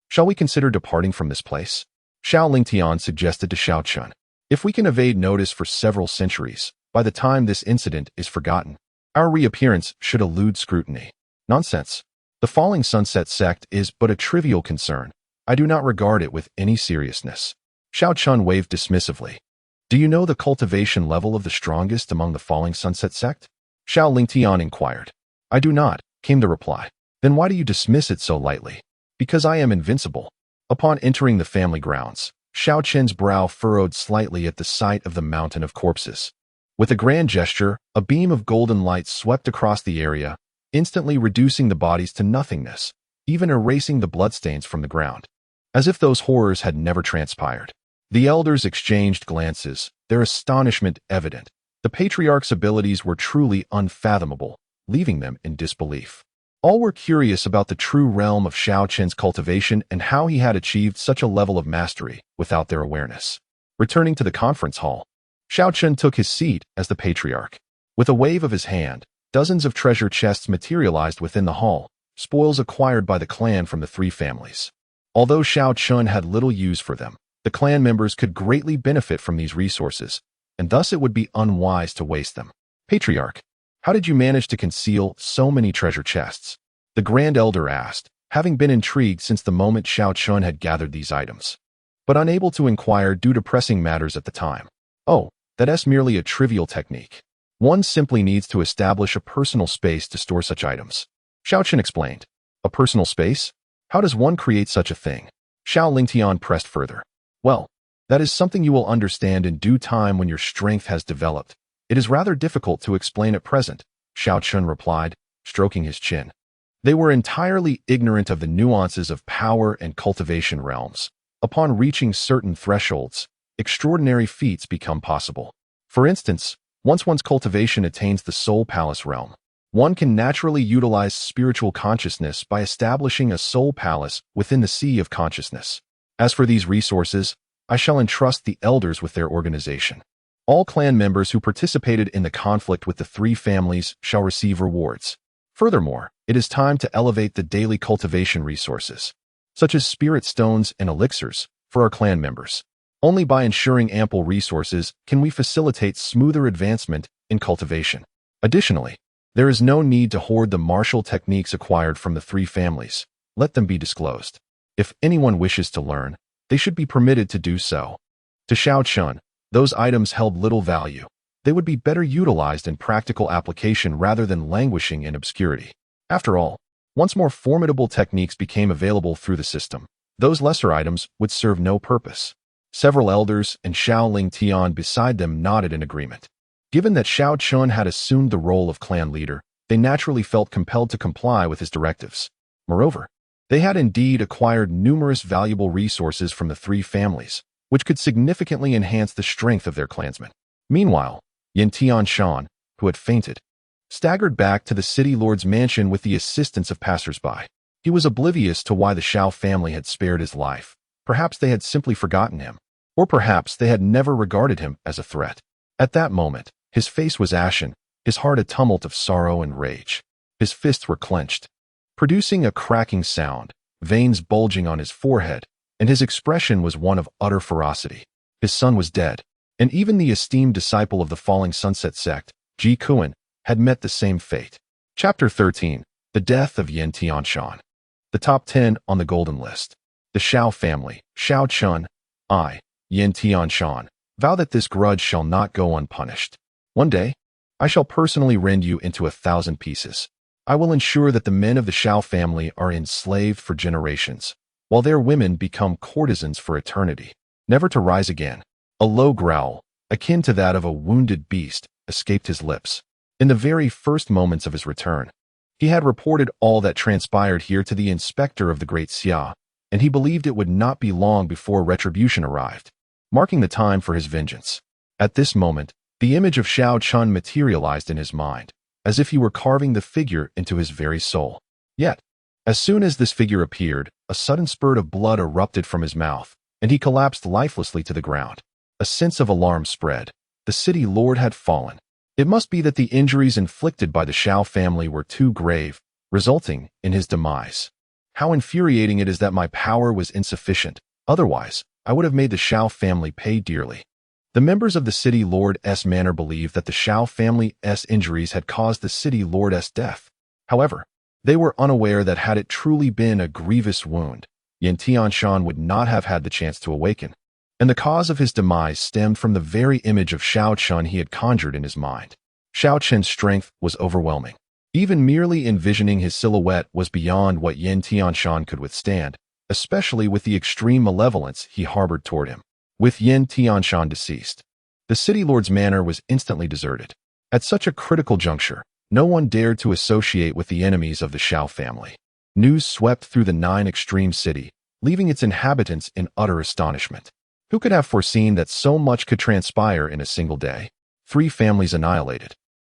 Shall we consider departing from this place? Xiao Lingtian suggested to Xiao Chen. If we can evade notice for several centuries, by the time this incident is forgotten, our reappearance should elude scrutiny. Nonsense. The Falling Sunset sect is but a trivial concern. I do not regard it with any seriousness. Xiao Chen waved dismissively. Do you know the cultivation level of the strongest among the Falling Sunset sect? Xiao Lingtian inquired. I do not, came the reply. Then why do you dismiss it so lightly? Because I am invincible. Upon entering the family grounds, Xiao Chen's brow furrowed slightly at the sight of the mountain of corpses. With a grand gesture, a beam of golden light swept across the area, instantly reducing the bodies to nothingness, even erasing the bloodstains from the ground. As if those horrors had never transpired. The elders exchanged glances, their astonishment evident. The patriarch's abilities were truly unfathomable, leaving them in disbelief. All were curious about the true realm of Xiao Chen's cultivation and how he had achieved such a level of mastery without their awareness. Returning to the conference hall, Xiao Chen took his seat as the patriarch. With a wave of his hand, dozens of treasure chests materialized within the hall, spoils acquired by the clan from the 3 families. Although Xiao Chen had little use for them, the clan members could greatly benefit from these resources, and thus it would be unwise to waste them. Patriarch, how did you manage to conceal so many treasure chests? The Grand Elder asked, having been intrigued since the moment Xiao Chen had gathered these items, but unable to inquire due to pressing matters at the time. Oh, that's merely a trivial technique. One simply needs to establish a personal space to store such items. Xiao Chen explained. A personal space? How does one create such a thing? Xiao Lingtian pressed further. Well, that is something you will understand in due time when your strength has developed. It is rather difficult to explain at present, Xiao Chen replied, stroking his chin. They were entirely ignorant of the nuances of power and cultivation realms. Upon reaching certain thresholds, extraordinary feats become possible. For instance, once one's cultivation attains the Soul Palace realm, one can naturally utilize spiritual consciousness by establishing a soul palace within the sea of consciousness. As for these resources, I shall entrust the elders with their organization. All clan members who participated in the conflict with the three families shall receive rewards. Furthermore, it is time to elevate the daily cultivation resources, such as spirit stones and elixirs, for our clan members. Only by ensuring ample resources can we facilitate smoother advancement in cultivation. Additionally, there is no need to hoard the martial techniques acquired from the three families. Let them be disclosed. If anyone wishes to learn, they should be permitted to do so. To Xiao Chen, those items held little value. They would be better utilized in practical application rather than languishing in obscurity. After all, once more formidable techniques became available through the system, those lesser items would serve no purpose. Several elders and Xiao Ling Tian beside them nodded in agreement. Given that Xiao Chen had assumed the role of clan leader, they naturally felt compelled to comply with his directives. Moreover, they had indeed acquired numerous valuable resources from the three families, which could significantly enhance the strength of their clansmen. Meanwhile, Yin Tianshan, who had fainted, staggered back to the city lord's mansion with the assistance of passers-by. He was oblivious to why the Xiao family had spared his life. Perhaps they had simply forgotten him, or perhaps they had never regarded him as a threat. At that moment, his face was ashen, his heart a tumult of sorrow and rage. His fists were clenched, producing a cracking sound, veins bulging on his forehead, and his expression was one of utter ferocity. His son was dead, and even the esteemed disciple of the Falling Sunset sect, Ji Kuan, had met the same fate. Chapter 13. The Death of Yin Tianshan. The top 10 on the Golden List. The Xiao family, Xiao Chen, I, Yin Tianshan, vow that this grudge shall not go unpunished. One day, I shall personally rend you into 1,000 pieces. I will ensure that the men of the Xiao family are enslaved for generations, while their women become courtesans for eternity, never to rise again. A low growl, akin to that of a wounded beast, escaped his lips. In the very first moments of his return, he had reported all that transpired here to the inspector of the Great Xia, and he believed it would not be long before retribution arrived, marking the time for his vengeance. At this moment, the image of Xiao Chen materialized in his mind, as if he were carving the figure into his very soul. Yet, as soon as this figure appeared, a sudden spurt of blood erupted from his mouth, and he collapsed lifelessly to the ground. A sense of alarm spread. The city lord had fallen. It must be that the injuries inflicted by the Xiao family were too grave, resulting in his demise. How infuriating it is that my power was insufficient. Otherwise, I would have made the Xiao family pay dearly. The members of the city lord's manor believed that the Xiao family's injuries had caused the city lord's death. However, they were unaware that had it truly been a grievous wound, Yin Tianshan would not have had the chance to awaken, and the cause of his demise stemmed from the very image of Xiao Chen he had conjured in his mind. Xiao Chen's strength was overwhelming. Even merely envisioning his silhouette was beyond what Yin Tianshan could withstand, especially with the extreme malevolence he harbored toward him. With Yin Tianshan deceased, the city lord's manor was instantly deserted. At such a critical juncture, no one dared to associate with the enemies of the Xiao family. News swept through the Nine Extreme City, leaving its inhabitants in utter astonishment. Who could have foreseen that so much could transpire in a single day? 3 families annihilated,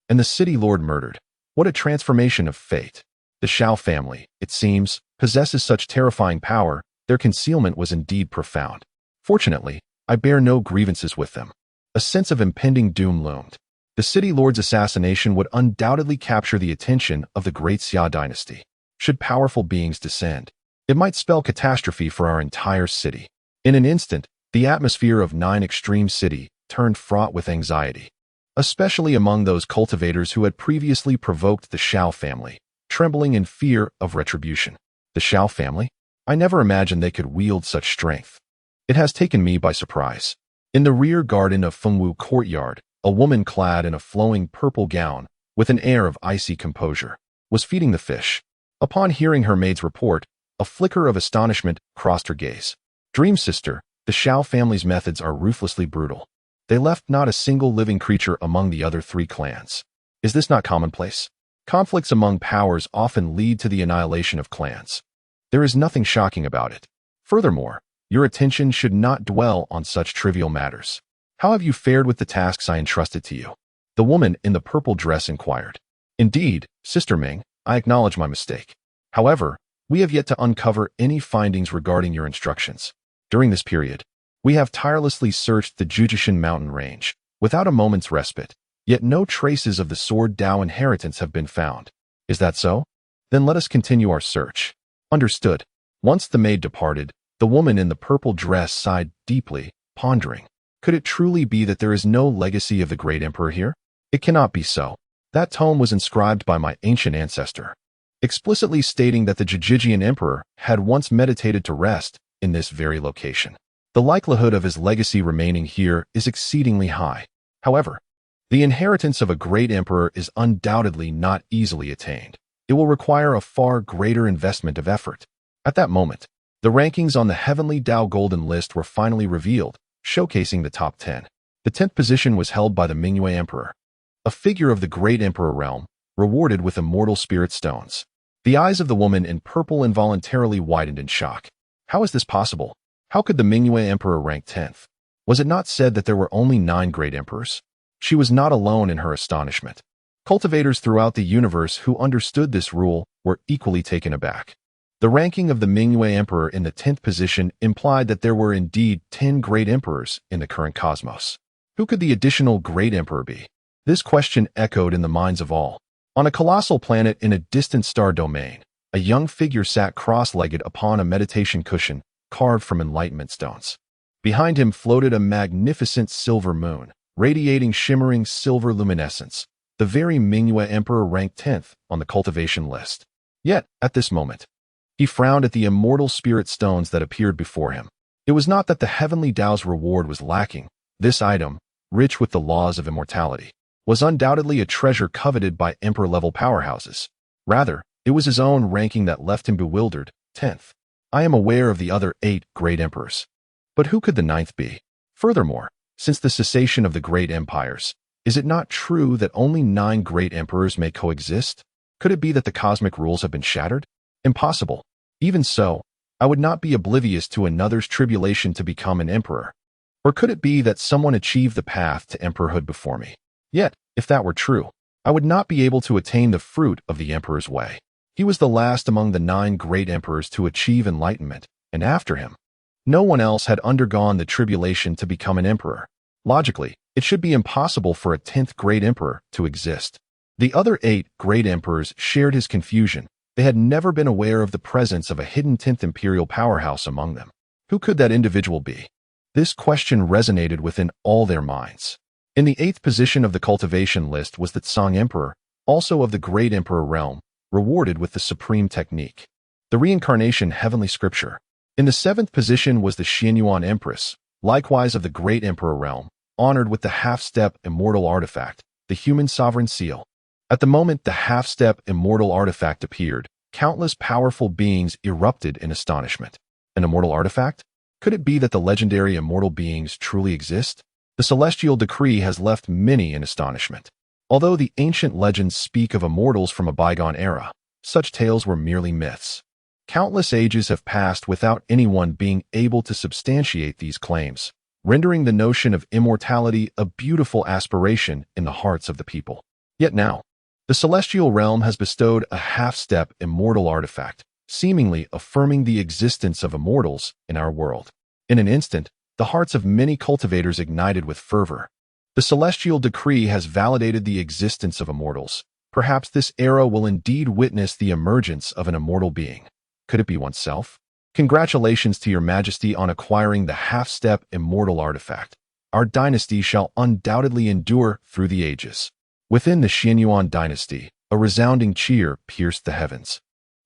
and the city lord murdered. What a transformation of fate. The Xiao family, it seems, possesses such terrifying power. Their concealment was indeed profound. Fortunately, I bear no grievances with them. A sense of impending doom loomed. The city lord's assassination would undoubtedly capture the attention of the Great Xia dynasty. Should powerful beings descend, it might spell catastrophe for our entire city. In an instant, the atmosphere of Nine Extreme City turned fraught with anxiety, especially among those cultivators who had previously provoked the Xiao family, trembling in fear of retribution. The Xiao family? I never imagined they could wield such strength. It has taken me by surprise. In the rear garden of Fengwu Courtyard, a woman clad in a flowing purple gown, with an air of icy composure, was feeding the fish. Upon hearing her maid's report, a flicker of astonishment crossed her gaze. Dream sister, the Xiao family's methods are ruthlessly brutal. They left not a single living creature among the other 3 clans. Is this not commonplace? Conflicts among powers often lead to the annihilation of clans. There is nothing shocking about it. Furthermore, your attention should not dwell on such trivial matters. How have you fared with the tasks I entrusted to you? The woman in the purple dress inquired. Indeed, Sister Ming, I acknowledge my mistake. However, we have yet to uncover any findings regarding your instructions. During this period, we have tirelessly searched the Jujishan mountain range, without a moment's respite, yet no traces of the Sword Dao inheritance have been found. Is that so? Then let us continue our search. Understood. Once the maid departed, the woman in the purple dress sighed deeply, pondering. Could it truly be that there is no legacy of the great emperor here? It cannot be so. That tome was inscribed by my ancient ancestor, explicitly stating that the Jijian emperor had once meditated to rest in this very location. The likelihood of his legacy remaining here is exceedingly high. However, the inheritance of a great emperor is undoubtedly not easily attained. It will require a far greater investment of effort. At that moment, the rankings on the Heavenly Dao Golden List were finally revealed, showcasing the top 10. The 10th position was held by the Mingyue Emperor, a figure of the great emperor realm, rewarded with immortal spirit stones. The eyes of the woman in purple involuntarily widened in shock. How is this possible? How could the Mingyue Emperor rank 10th? Was it not said that there were only 9 great emperors? She was not alone in her astonishment. Cultivators throughout the universe who understood this rule were equally taken aback. The ranking of the Mingyue Emperor in the 10th position implied that there were indeed 10 great emperors in the current cosmos. Who could the additional great emperor be? This question echoed in the minds of all. On a colossal planet in a distant star domain, a young figure sat cross-legged upon a meditation cushion carved from enlightenment stones. Behind him floated a magnificent silver moon, radiating shimmering silver luminescence. The very Mingyue Emperor ranked 10th on the cultivation list. Yet, at this moment, he frowned at the immortal spirit stones that appeared before him. It was not that the Heavenly Dao's reward was lacking. This item, rich with the laws of immortality, was undoubtedly a treasure coveted by emperor-level powerhouses. Rather, it was his own ranking that left him bewildered. 10th. I am aware of the other 8 great emperors. But who could the 9th be? Furthermore, since the cessation of the great empires, is it not true that only 9 great emperors may coexist? Could it be that the cosmic rules have been shattered? Impossible. Even so, I would not be oblivious to another's tribulation to become an emperor. Or could it be that someone achieved the path to emperorhood before me? Yet, if that were true, I would not be able to attain the fruit of the emperor's way. He was the last among the 9 great emperors to achieve enlightenment, and after him, no one else had undergone the tribulation to become an emperor. Logically, it should be impossible for a 10th great emperor to exist. The other 8 great emperors shared his confusion. They had never been aware of the presence of a hidden 10th imperial powerhouse among them. Who could that individual be? This question resonated within all their minds. In the 8th position of the cultivation list was the Tsang Emperor, also of the great emperor realm, rewarded with the supreme technique, the reincarnation heavenly scripture. In the 7th position was the Xianyuan Empress, likewise of the great emperor realm, honored with the half-step immortal artifact, the human sovereign seal. At the moment the half-step immortal artifact appeared, countless powerful beings erupted in astonishment. An immortal artifact? Could it be that the legendary immortal beings truly exist? The celestial decree has left many in astonishment. Although the ancient legends speak of immortals from a bygone era, such tales were merely myths. Countless ages have passed without anyone being able to substantiate these claims, rendering the notion of immortality a beautiful aspiration in the hearts of the people. Yet now, the celestial realm has bestowed a half-step immortal artifact, seemingly affirming the existence of immortals in our world. In an instant, the hearts of many cultivators ignited with fervor. The celestial decree has validated the existence of immortals. Perhaps this era will indeed witness the emergence of an immortal being. Could it be oneself? Congratulations to your majesty on acquiring the half-step immortal artifact. Our dynasty shall undoubtedly endure through the ages. Within the Xianyuan dynasty, a resounding cheer pierced the heavens.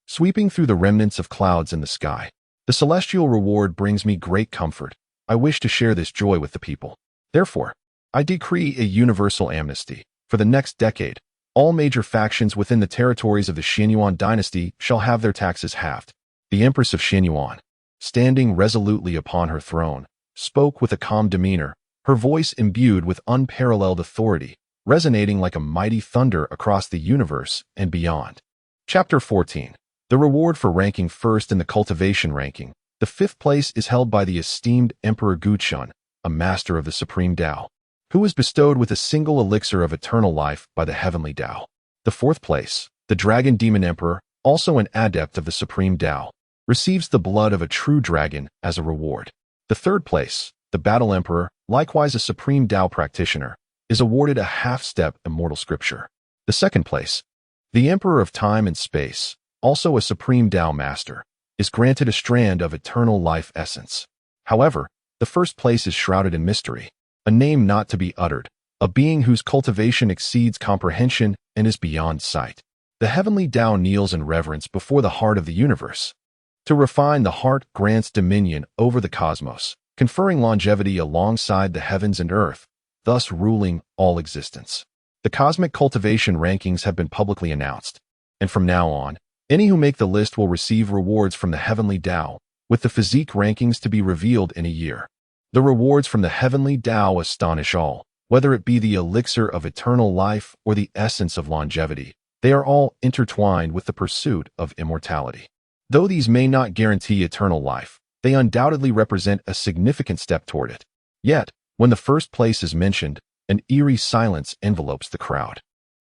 Sweeping through the remnants of clouds in the sky, the celestial reward brings me great comfort. I wish to share this joy with the people. Therefore, I decree a universal amnesty. For the next decade, all major factions within the territories of the Xianyuan dynasty shall have their taxes halved. The Empress of Xianyuan, standing resolutely upon her throne, spoke with a calm demeanor, her voice imbued with unparalleled authority. resonating like a mighty thunder across the universe and beyond. Chapter 14. The reward for ranking first in the cultivation ranking. The 5th place is held by the esteemed Emperor Guchun, a master of the Supreme Tao, who was bestowed with a single elixir of eternal life by the Heavenly Dao. The 4th place, the Dragon Demon Emperor, also an adept of the Supreme Tao, receives the blood of a true dragon as a reward. The 3rd place, the Battle Emperor, likewise a Supreme Tao practitioner, is awarded a half-step immortal scripture. The 2nd place, the Emperor of Time and Space, also a Supreme Tao master, is granted a strand of eternal life essence. However, the 1st place is shrouded in mystery, a name not to be uttered, a being whose cultivation exceeds comprehension and is beyond sight. The Heavenly Dao kneels in reverence before the heart of the universe. To refine the heart grants dominion over the cosmos, conferring longevity alongside the heavens and earth, thus ruling all existence. The cosmic cultivation rankings have been publicly announced, and from now on, any who make the list will receive rewards from the Heavenly Dao, with the physique rankings to be revealed in a year. The rewards from the Heavenly Dao astonish all, whether it be the elixir of eternal life or the essence of longevity. They are all intertwined with the pursuit of immortality. Though these may not guarantee eternal life, they undoubtedly represent a significant step toward it. Yet, when the 1st place is mentioned, an eerie silence envelopes the crowd.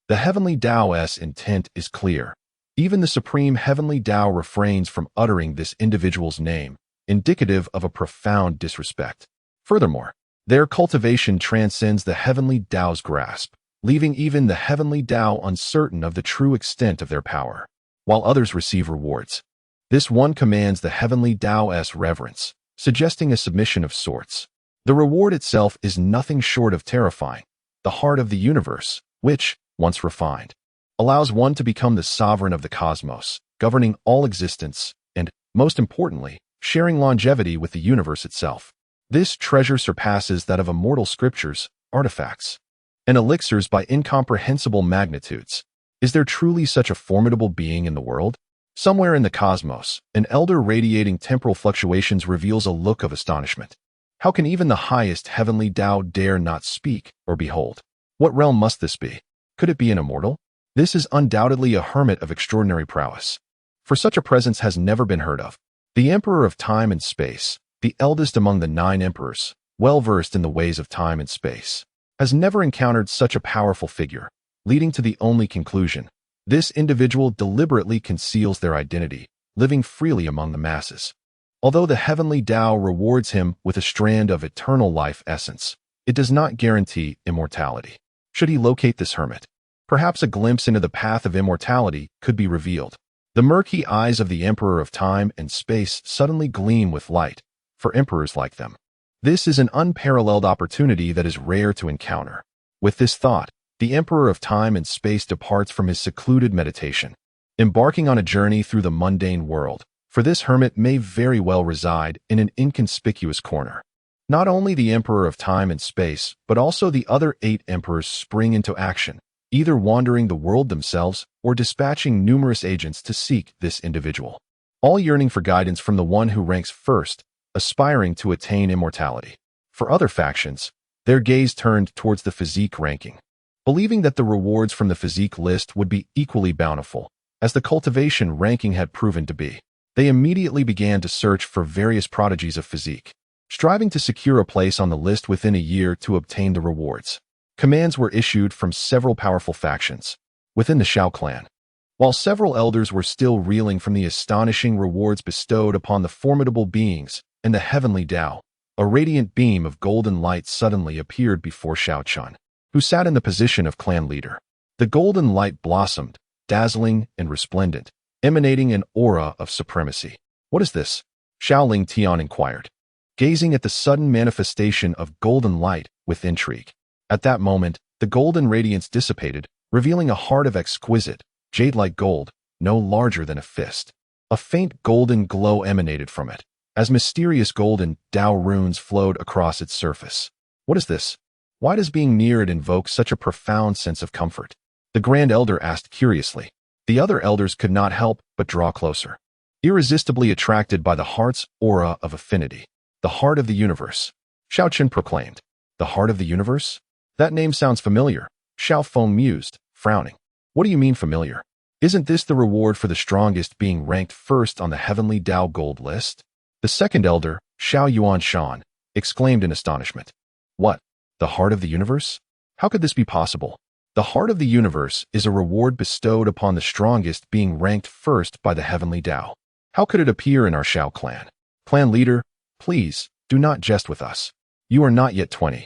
The Heavenly Dao's intent is clear. Even the Supreme Heavenly Dao refrains from uttering this individual's name, indicative of a profound disrespect. Furthermore, their cultivation transcends the Heavenly Dao's grasp, leaving even the Heavenly Dao uncertain of the true extent of their power. While others receive rewards, this one commands the Heavenly Dao's reverence, suggesting a submission of sorts. The reward itself is nothing short of terrifying. The heart of the universe, which, once refined, allows one to become the sovereign of the cosmos, governing all existence, and, most importantly, sharing longevity with the universe itself. This treasure surpasses that of immortal scriptures, artifacts, and elixirs by incomprehensible magnitudes. Is there truly such a formidable being in the world? Somewhere in the cosmos, an elder radiating temporal fluctuations reveals a look of astonishment. How can even the highest Heavenly Dao dare not speak or behold? What realm must this be? Could it be an immortal? This is undoubtedly a hermit of extraordinary prowess, for such a presence has never been heard of. The Emperor of Time and Space, the eldest among the 9 emperors, well-versed in the ways of time and space, has never encountered such a powerful figure, leading to the only conclusion: this individual deliberately conceals their identity, living freely among the masses. Although the Heavenly Dao rewards him with a strand of eternal life essence, it does not guarantee immortality. Should he locate this hermit, perhaps a glimpse into the path of immortality could be revealed. The murky eyes of the Emperor of Time and Space suddenly gleam with light, for emperors like them. This is an unparalleled opportunity that is rare to encounter. With this thought, the Emperor of Time and Space departs from his secluded meditation, embarking on a journey through the mundane world, for this hermit may very well reside in an inconspicuous corner. Not only the Emperor of Time and Space, but also the other 8 emperors spring into action, either wandering the world themselves or dispatching numerous agents to seek this individual, all yearning for guidance from the one who ranks first, aspiring to attain immortality. For other factions, their gaze turned towards the physique ranking, believing that the rewards from the physique list would be equally bountiful, as the cultivation ranking had proven to be. They immediately began to search for various prodigies of physique, striving to secure a place on the list within a year to obtain the rewards. Commands were issued from several powerful factions within the Xiao clan. While several elders were still reeling from the astonishing rewards bestowed upon the formidable beings and the Heavenly Dao, a radiant beam of golden light suddenly appeared before Xiao Chen, who sat in the position of clan leader. The golden light blossomed, dazzling and resplendent, emanating an aura of supremacy. "What is this?" Xiao Ling Tian inquired, gazing at the sudden manifestation of golden light with intrigue. At that moment, the golden radiance dissipated, revealing a heart of exquisite, jade-like gold, no larger than a fist. A faint golden glow emanated from it, as mysterious golden Dao runes flowed across its surface. "What is this? Why does being near it invoke such a profound sense of comfort?" the Grand Elder asked curiously. The other elders could not help but draw closer, irresistibly attracted by the heart's aura of affinity. "The heart of the universe," Xiao Chen proclaimed. "The heart of the universe? That name sounds familiar," Xiao Feng mused, frowning. What do you mean familiar? Isn't this the reward for the strongest being ranked first on the Heavenly Dao Gold List? The second elder, Xiao Yuan Shan, exclaimed in astonishment. What? The heart of the universe? How could this be possible? The heart of the universe is a reward bestowed upon the strongest being ranked first by the Heavenly Dao. How could it appear in our Xiao clan? Clan leader, please, do not jest with us. You are not yet 20.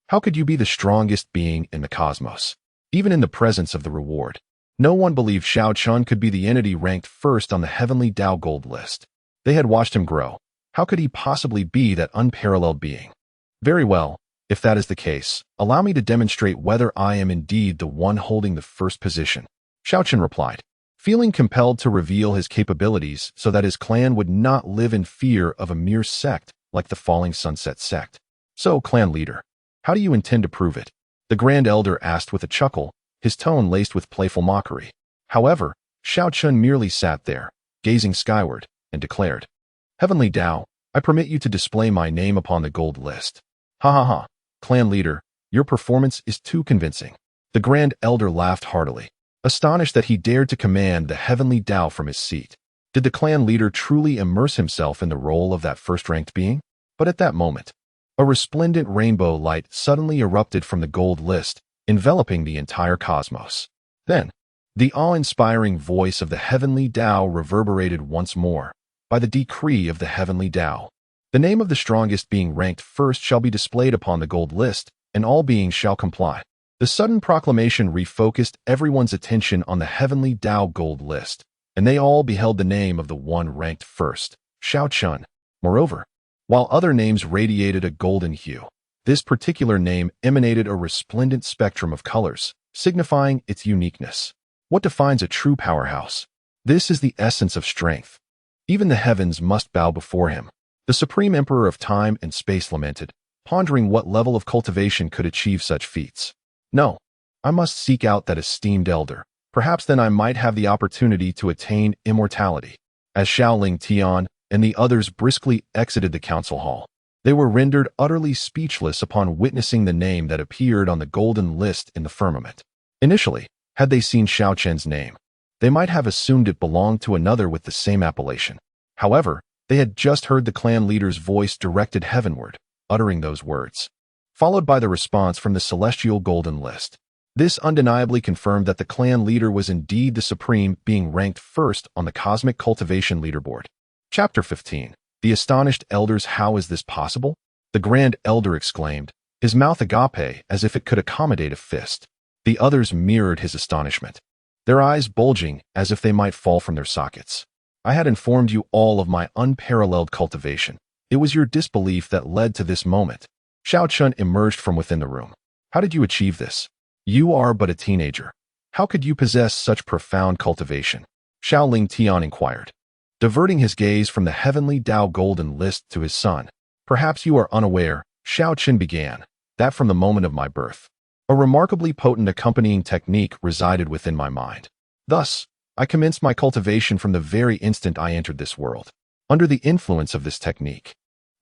How could you be the strongest being in the cosmos? Even in the presence of the reward, no one believed Xiao Chen could be the entity ranked first on the Heavenly Dao Gold List. They had watched him grow. How could he possibly be that unparalleled being? Very well, if that is the case, allow me to demonstrate whether I am indeed the one holding the first position. Xiao Chen replied, feeling compelled to reveal his capabilities so that his clan would not live in fear of a mere sect like the Falling Sunset sect. So, clan leader, how do you intend to prove it? The Grand Elder asked with a chuckle, his tone laced with playful mockery. However, Xiao Chen merely sat there, gazing skyward, and declared, Heavenly Dao, I permit you to display my name upon the gold list. Ha ha ha, clan leader, your performance is too convincing. The Grand Elder laughed heartily, astonished that he dared to command the Heavenly Dao from his seat. Did the clan leader truly immerse himself in the role of that first-ranked being? But at that moment, a resplendent rainbow light suddenly erupted from the gold list, enveloping the entire cosmos. Then, the awe-inspiring voice of the Heavenly Dao reverberated once more. By the decree of the Heavenly Dao, the name of the strongest being ranked first shall be displayed upon the gold list, and all beings shall comply. The sudden proclamation refocused everyone's attention on the Heavenly Dao Gold List, and they all beheld the name of the one ranked first, Xiao Chen. Moreover, while other names radiated a golden hue, this particular name emanated a resplendent spectrum of colors, signifying its uniqueness. What defines a true powerhouse? This is the essence of strength. Even the heavens must bow before him. The Supreme Emperor of Time and Space lamented, pondering what level of cultivation could achieve such feats. No, I must seek out that esteemed elder. Perhaps then I might have the opportunity to attain immortality. As Xiaoling Tian and the others briskly exited the council hall, they were rendered utterly speechless upon witnessing the name that appeared on the golden list in the firmament. Initially, had they seen Xiao Chen's name, they might have assumed it belonged to another with the same appellation. However, they had just heard the clan leader's voice directed heavenward, uttering those words, followed by the response from the celestial golden list. This undeniably confirmed that the clan leader was indeed the supreme being ranked first on the cosmic cultivation leaderboard. Chapter 15. The astonished elders. How is this possible? The Grand Elder exclaimed, his mouth agape as if it could accommodate a fist. The others mirrored his astonishment, their eyes bulging as if they might fall from their sockets. I had informed you all of my unparalleled cultivation. It was your disbelief that led to this moment. Xiao Chen emerged from within the room. How did you achieve this? You are but a teenager. How could you possess such profound cultivation? Xiaoling Tian inquired, diverting his gaze from the Heavenly Dao Golden List to his son. Perhaps you are unaware, Xiao Chen began, that from the moment of my birth, a remarkably potent accompanying technique resided within my mind. Thus, I commenced my cultivation from the very instant I entered this world. Under the influence of this technique,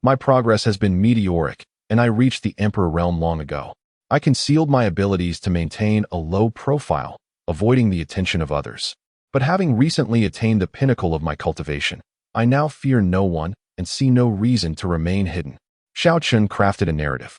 my progress has been meteoric, and I reached the Emperor realm long ago. I concealed my abilities to maintain a low profile, avoiding the attention of others. But having recently attained the pinnacle of my cultivation, I now fear no one and see no reason to remain hidden. Xiao Chen crafted a narrative,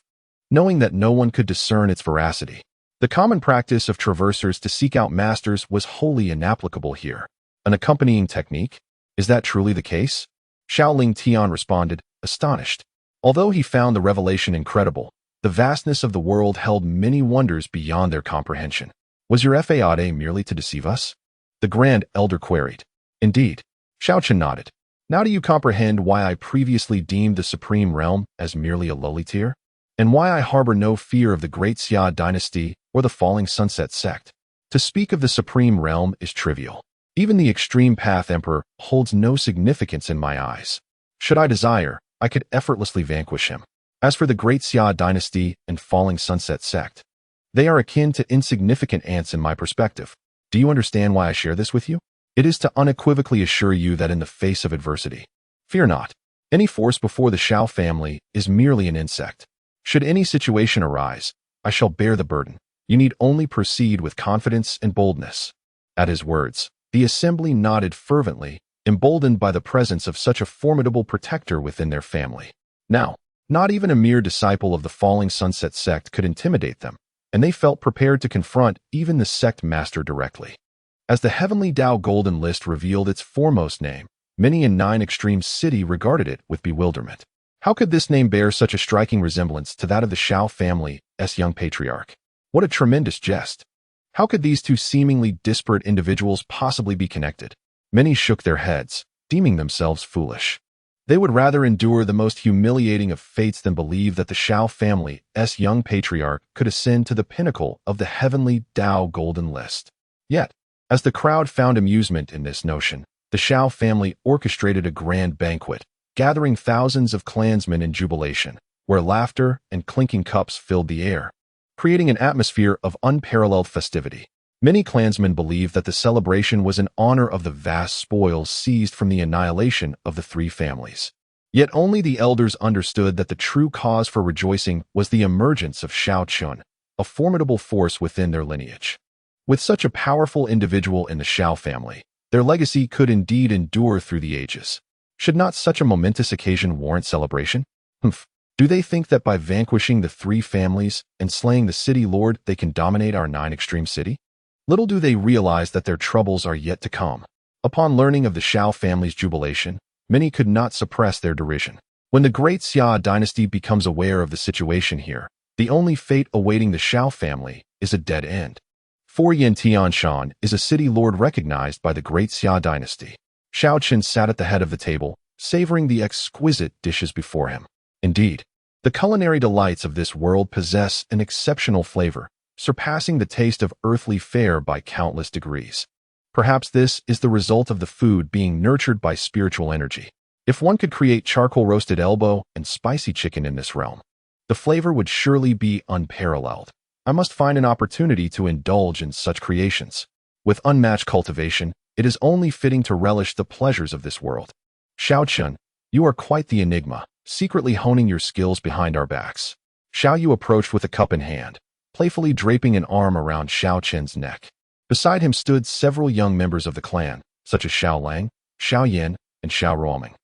knowing that no one could discern its veracity. The common practice of traversers to seek out masters was wholly inapplicable here. An accompanying technique? Is that truly the case? Xiaoling Tian responded, astonished. Although he found the revelation incredible, the vastness of the world held many wonders beyond their comprehension. Was your fade merely to deceive us? The Grand Elder queried. Indeed. Xiao Chen nodded. Now do you comprehend why I previously deemed the Supreme Realm as merely a lowly tier? And why I harbor no fear of the Great Xia dynasty or the Falling Sunset sect? To speak of the Supreme Realm is trivial. Even the Extreme Path Emperor holds no significance in my eyes. Should I desire, I could effortlessly vanquish him. As for the Great Xia dynasty and Falling Sunset sect, they are akin to insignificant ants in my perspective. Do you understand why I share this with you? It is to unequivocally assure you that in the face of adversity, fear not. Any force before the Xiao family is merely an insect. Should any situation arise, I shall bear the burden. You need only proceed with confidence and boldness." At his words, the assembly nodded fervently, emboldened by the presence of such a formidable protector within their family. Now, not even a mere disciple of the Falling Sunset sect could intimidate them, and they felt prepared to confront even the sect master directly. As the Heavenly Dao Golden List revealed its foremost name, many in Nine Extremes City regarded it with bewilderment. How could this name bear such a striking resemblance to that of the Xiao family's young patriarch? What a tremendous jest! How could these two seemingly disparate individuals possibly be connected? Many shook their heads, deeming themselves foolish. They would rather endure the most humiliating of fates than believe that the Xiao family's young patriarch could ascend to the pinnacle of the Heavenly Dao Golden List. Yet, as the crowd found amusement in this notion, the Xiao family orchestrated a grand banquet, gathering thousands of clansmen in jubilation, where laughter and clinking cups filled the air, creating an atmosphere of unparalleled festivity. Many clansmen believed that the celebration was in honor of the vast spoils seized from the annihilation of the three families. Yet only the elders understood that the true cause for rejoicing was the emergence of Xiao Chen, a formidable force within their lineage. With such a powerful individual in the Xiao family, their legacy could indeed endure through the ages. Should not such a momentous occasion warrant celebration? Do they think that by vanquishing the three families and slaying the city lord they can dominate our Nine Extreme City? Little do they realize that their troubles are yet to come. Upon learning of the Xiao family's jubilation, many could not suppress their derision. When the great Xia dynasty becomes aware of the situation here, the only fate awaiting the Xiao family is a dead end. For Yin Tianshan is a city lord recognized by the great Xia dynasty. Xiao Chen sat at the head of the table, savoring the exquisite dishes before him. Indeed, the culinary delights of this world possess an exceptional flavor, surpassing the taste of earthly fare by countless degrees. Perhaps this is the result of the food being nurtured by spiritual energy. If one could create charcoal roasted elbow and spicy chicken in this realm, the flavor would surely be unparalleled. I must find an opportunity to indulge in such creations. With unmatched cultivation, it is only fitting to relish the pleasures of this world. Xiao Chen, you are quite the enigma, secretly honing your skills behind our backs. Xiao Yu approached with a cup in hand, playfully draping an arm around Xiao Chen's neck. Beside him stood several young members of the clan, such as Xiao Lang, Xiao Yin, and Xiao Ruoming,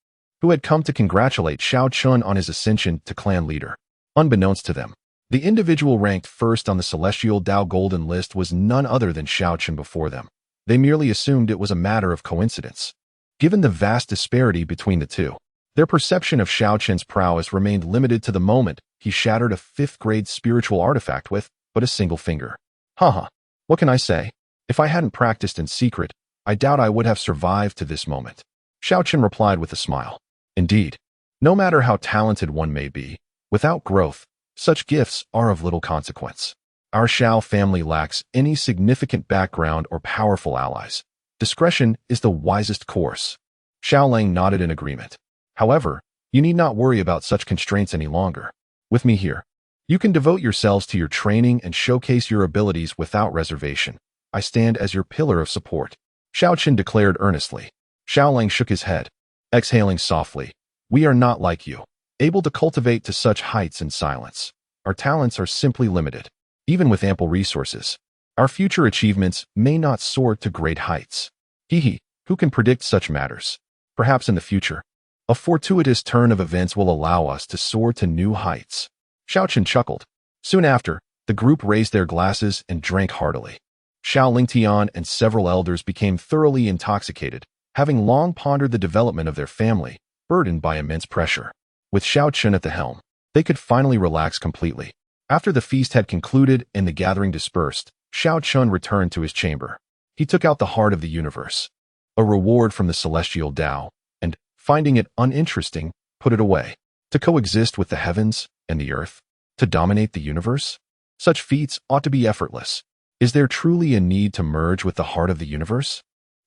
who had come to congratulate Xiao Chen on his ascension to clan leader. Unbeknownst to them, the individual ranked first on the Celestial Dao Golden List was none other than Xiao Chen before them. They merely assumed it was a matter of coincidence. Given the vast disparity between the two, their perception of Xiao Chen's prowess remained limited to the moment he shattered a 5th-grade spiritual artifact with but a single finger. Haha, what can I say? If I hadn't practiced in secret, I doubt I would have survived to this moment. Xiao Chen replied with a smile. Indeed, no matter how talented one may be, without growth, such gifts are of little consequence. Our Xiao family lacks any significant background or powerful allies. Discretion is the wisest course. Xiao Lang nodded in agreement. However, you need not worry about such constraints any longer. With me here, you can devote yourselves to your training and showcase your abilities without reservation. I stand as your pillar of support. Xiao Chen declared earnestly. Xiao Lang shook his head, exhaling softly. We are not like you, able to cultivate to such heights in silence. Our talents are simply limited. Even with ample resources, our future achievements may not soar to great heights. Who can predict such matters? Perhaps in the future, a fortuitous turn of events will allow us to soar to new heights. Xiao Chen chuckled. Soon after, the group raised their glasses and drank heartily. Xiao Lingtian and several elders became thoroughly intoxicated, having long pondered the development of their family, burdened by immense pressure. With Xiao Chen at the helm, they could finally relax completely. After the feast had concluded and the gathering dispersed, Xiao Chen returned to his chamber. He took out the heart of the universe, a reward from the celestial Tao, and, finding it uninteresting, put it away. To coexist with the heavens and the earth? To dominate the universe? Such feats ought to be effortless. Is there truly a need to merge with the heart of the universe?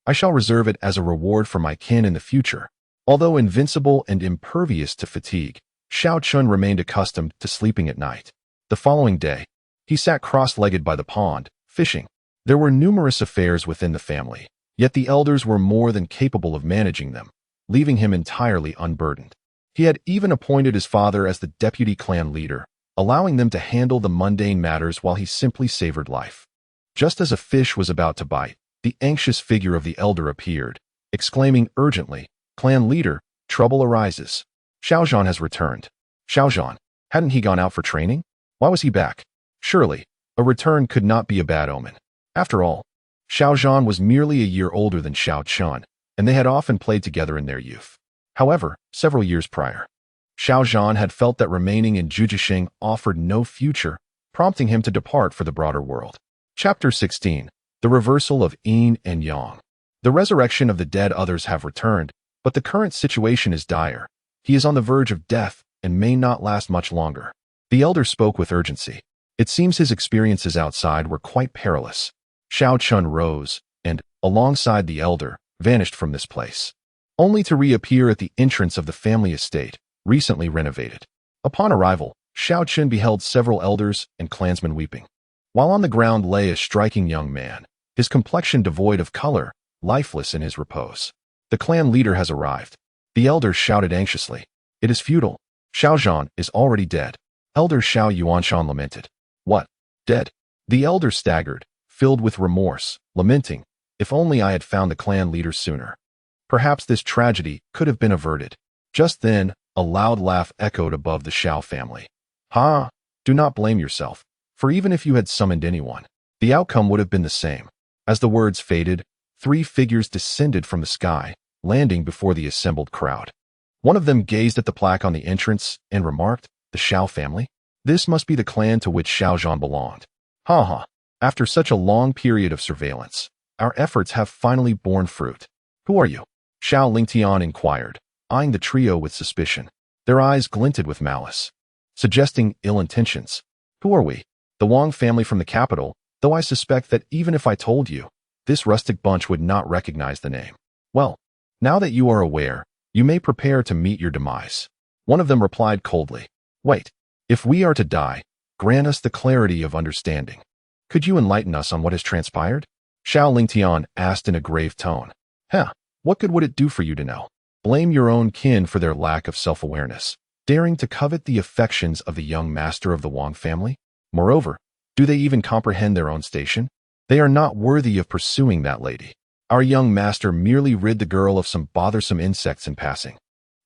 I shall reserve it as a reward for my kin in the future. Although invincible and impervious to fatigue, Xiao Chen remained accustomed to sleeping at night. The following day, he sat cross-legged by the pond, fishing. There were numerous affairs within the family, yet the elders were more than capable of managing them, leaving him entirely unburdened. He had even appointed his father as the deputy clan leader, allowing them to handle the mundane matters while he simply savored life. Just as a fish was about to bite, the anxious figure of the elder appeared, exclaiming urgently, "Clan leader, trouble arises. Xiao Zhan has returned." Xiao Zhan? Hadn't he gone out for training? Why was he back? Surely, a return could not be a bad omen. After all, Xiao Zhan was merely a year older than Xiao Chen, and they had often played together in their youth. However, several years prior, Xiao Zhan had felt that remaining in Juzhixing offered no future, prompting him to depart for the broader world. Chapter 16. The Reversal of Yin and Yang. The resurrection of the dead others have returned, but the current situation is dire. He is on the verge of death and may not last much longer. The elder spoke with urgency. It seems his experiences outside were quite perilous. Xiao Chen rose and, alongside the elder, vanished from this place, only to reappear at the entrance of the family estate, recently renovated. Upon arrival, Xiao Chen beheld several elders and clansmen weeping. While on the ground lay a striking young man, his complexion devoid of color, lifeless in his repose. "The clan leader has arrived." The elders shouted anxiously. "It is futile. Xiao Zhan is already dead." Elder Xiao Yuanshan lamented. "What? Dead?" The elder staggered, filled with remorse, lamenting, "If only I had found the clan leader sooner. Perhaps this tragedy could have been averted." Just then, a loud laugh echoed above the Xiao family. "Ha! Do not blame yourself, for even if you had summoned anyone, the outcome would have been the same." As the words faded, 3 figures descended from the sky, landing before the assembled crowd. One of them gazed at the plaque on the entrance and remarked, "The Xiao family? This must be the clan to which Xiao Zhan belonged. Ha ha! After such a long period of surveillance, our efforts have finally borne fruit." "Who are you?" Xiao Lingtian inquired, eyeing the trio with suspicion. Their eyes glinted with malice, suggesting ill intentions. "Who are we?" "The Wang family from the capital, though I suspect that even if I told you, this rustic bunch would not recognize the name." "Well, now that you are aware, you may prepare to meet your demise." One of them replied coldly. "Wait, if we are to die, grant us the clarity of understanding. Could you enlighten us on what has transpired?" Xiao Lingtian asked in a grave tone. What good would it do for you to know? Blame your own kin for their lack of self-awareness, daring to covet the affections of the young master of the Wang family? Moreover, do they even comprehend their own station? They are not worthy of pursuing that lady. Our young master merely rid the girl of some bothersome insects in passing.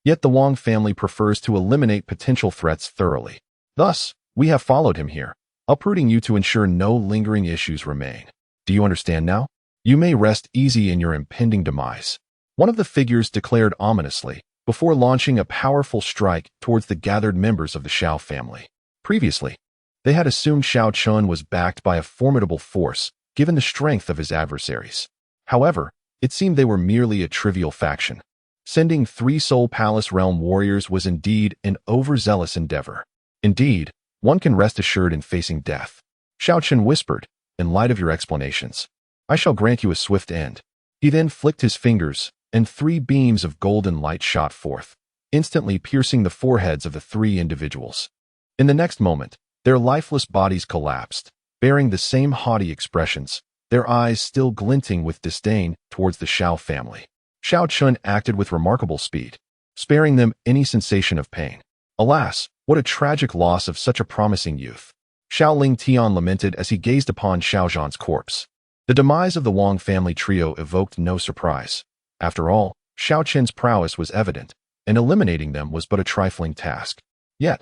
Yet the Wang family prefers to eliminate potential threats thoroughly. Thus, we have followed him here, uprooting you to ensure no lingering issues remain. Do you understand now? You may rest easy in your impending demise." One of the figures declared ominously, before launching a powerful strike towards the gathered members of the Xiao family. Previously, they had assumed Xiao Chen was backed by a formidable force, given the strength of his adversaries. However, it seemed they were merely a trivial faction. Sending 3 Soul Palace Realm warriors was indeed an overzealous endeavor. Indeed, one can rest assured in facing death. Xiao Chen whispered, "In light of your explanations, I shall grant you a swift end." He then flicked his fingers, and 3 beams of golden light shot forth, instantly piercing the foreheads of the 3 individuals. In the next moment, their lifeless bodies collapsed, bearing the same haughty expressions, their eyes still glinting with disdain towards the Xiao family. Xiao Chen acted with remarkable speed, sparing them any sensation of pain. Alas, what a tragic loss of such a promising youth. Xiao Lingtian lamented as he gazed upon Xiao Zhan's corpse. The demise of the Wang family trio evoked no surprise. After all, Xiao Chen's prowess was evident, and eliminating them was but a trifling task. Yet,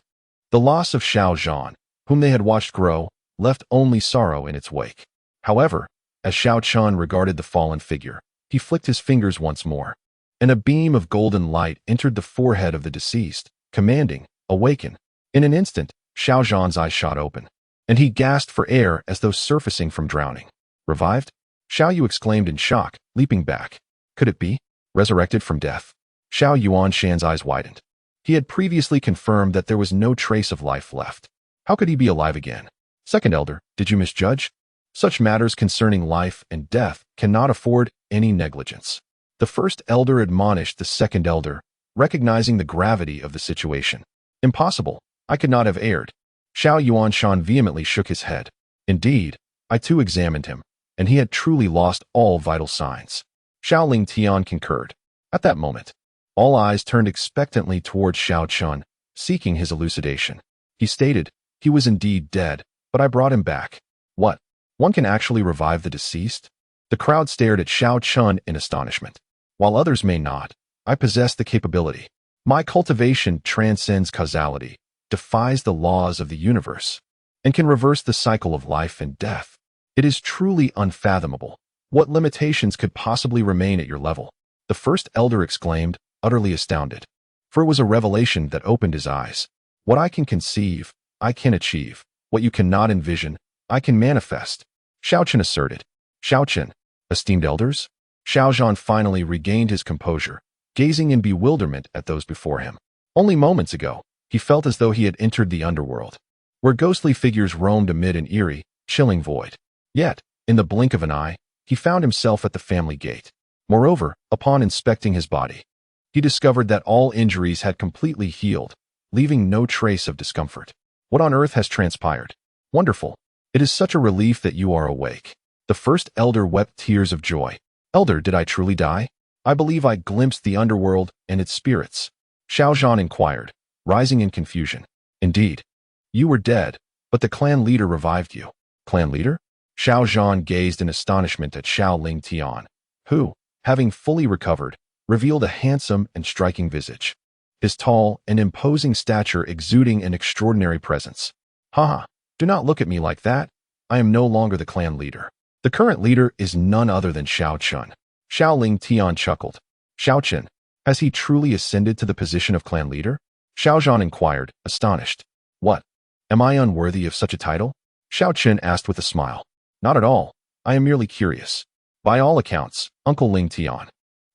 the loss of Xiao Zhan, whom they had watched grow, left only sorrow in its wake. However, as Xiao Chen regarded the fallen figure, he flicked his fingers once more, and a beam of golden light entered the forehead of the deceased, commanding, "Awaken." In an instant, Xiao Zhan's eyes shot open, and he gasped for air as though surfacing from drowning. "Revived?" Xiao Yu exclaimed in shock, leaping back. Could it be? Resurrected from death? Xiao Yuanshan's eyes widened. He had previously confirmed that there was no trace of life left. How could he be alive again? "Second elder, did you misjudge? Such matters concerning life and death cannot afford any negligence." The first elder admonished the second elder, recognizing the gravity of the situation. "Impossible. I could not have erred." Xiao Yuanshan vehemently shook his head. "Indeed, I too examined him, and he had truly lost all vital signs." Xiao Lingtian concurred. At that moment, all eyes turned expectantly towards Xiao Chen, seeking his elucidation. He stated, He was indeed dead, but I brought him back. What? One can actually revive the deceased? The crowd stared at Xiao Chen in astonishment. While others may not, I possess the capability. My cultivation transcends causality, defies the laws of the universe, and can reverse the cycle of life and death. It is truly unfathomable. What limitations could possibly remain at your level? The first elder exclaimed, utterly astounded. For it was a revelation that opened his eyes. What I can conceive, I can achieve. What you cannot envision, I can manifest. Xiao Chen asserted. Xiao Chen, esteemed elders? Xiao Zhan finally regained his composure, gazing in bewilderment at those before him. Only moments ago, he felt as though he had entered the underworld, where ghostly figures roamed amid an eerie, chilling void. Yet, in the blink of an eye, he found himself at the family gate. Moreover, upon inspecting his body, he discovered that all injuries had completely healed, leaving no trace of discomfort. What on earth has transpired? Wonderful. It is such a relief that you are awake. The first elder wept tears of joy. Elder, did I truly die? I believe I glimpsed the underworld and its spirits. Xiao Zhan inquired, rising in confusion. Indeed, you were dead, but the clan leader revived you. Clan leader? Xiao Zhan gazed in astonishment at Xiao Ling Tian, who, having fully recovered, revealed a handsome and striking visage, his tall and imposing stature exuding an extraordinary presence. Haha, do not look at me like that. I am no longer the clan leader. The current leader is none other than Xiao Chen. Xiao Ling Tian chuckled. Xiao Chen, has he truly ascended to the position of clan leader? Xiao Zhan inquired, astonished. What? Am I unworthy of such a title? Xiao Chen asked with a smile. Not at all. I am merely curious. By all accounts, Uncle Ling Tian,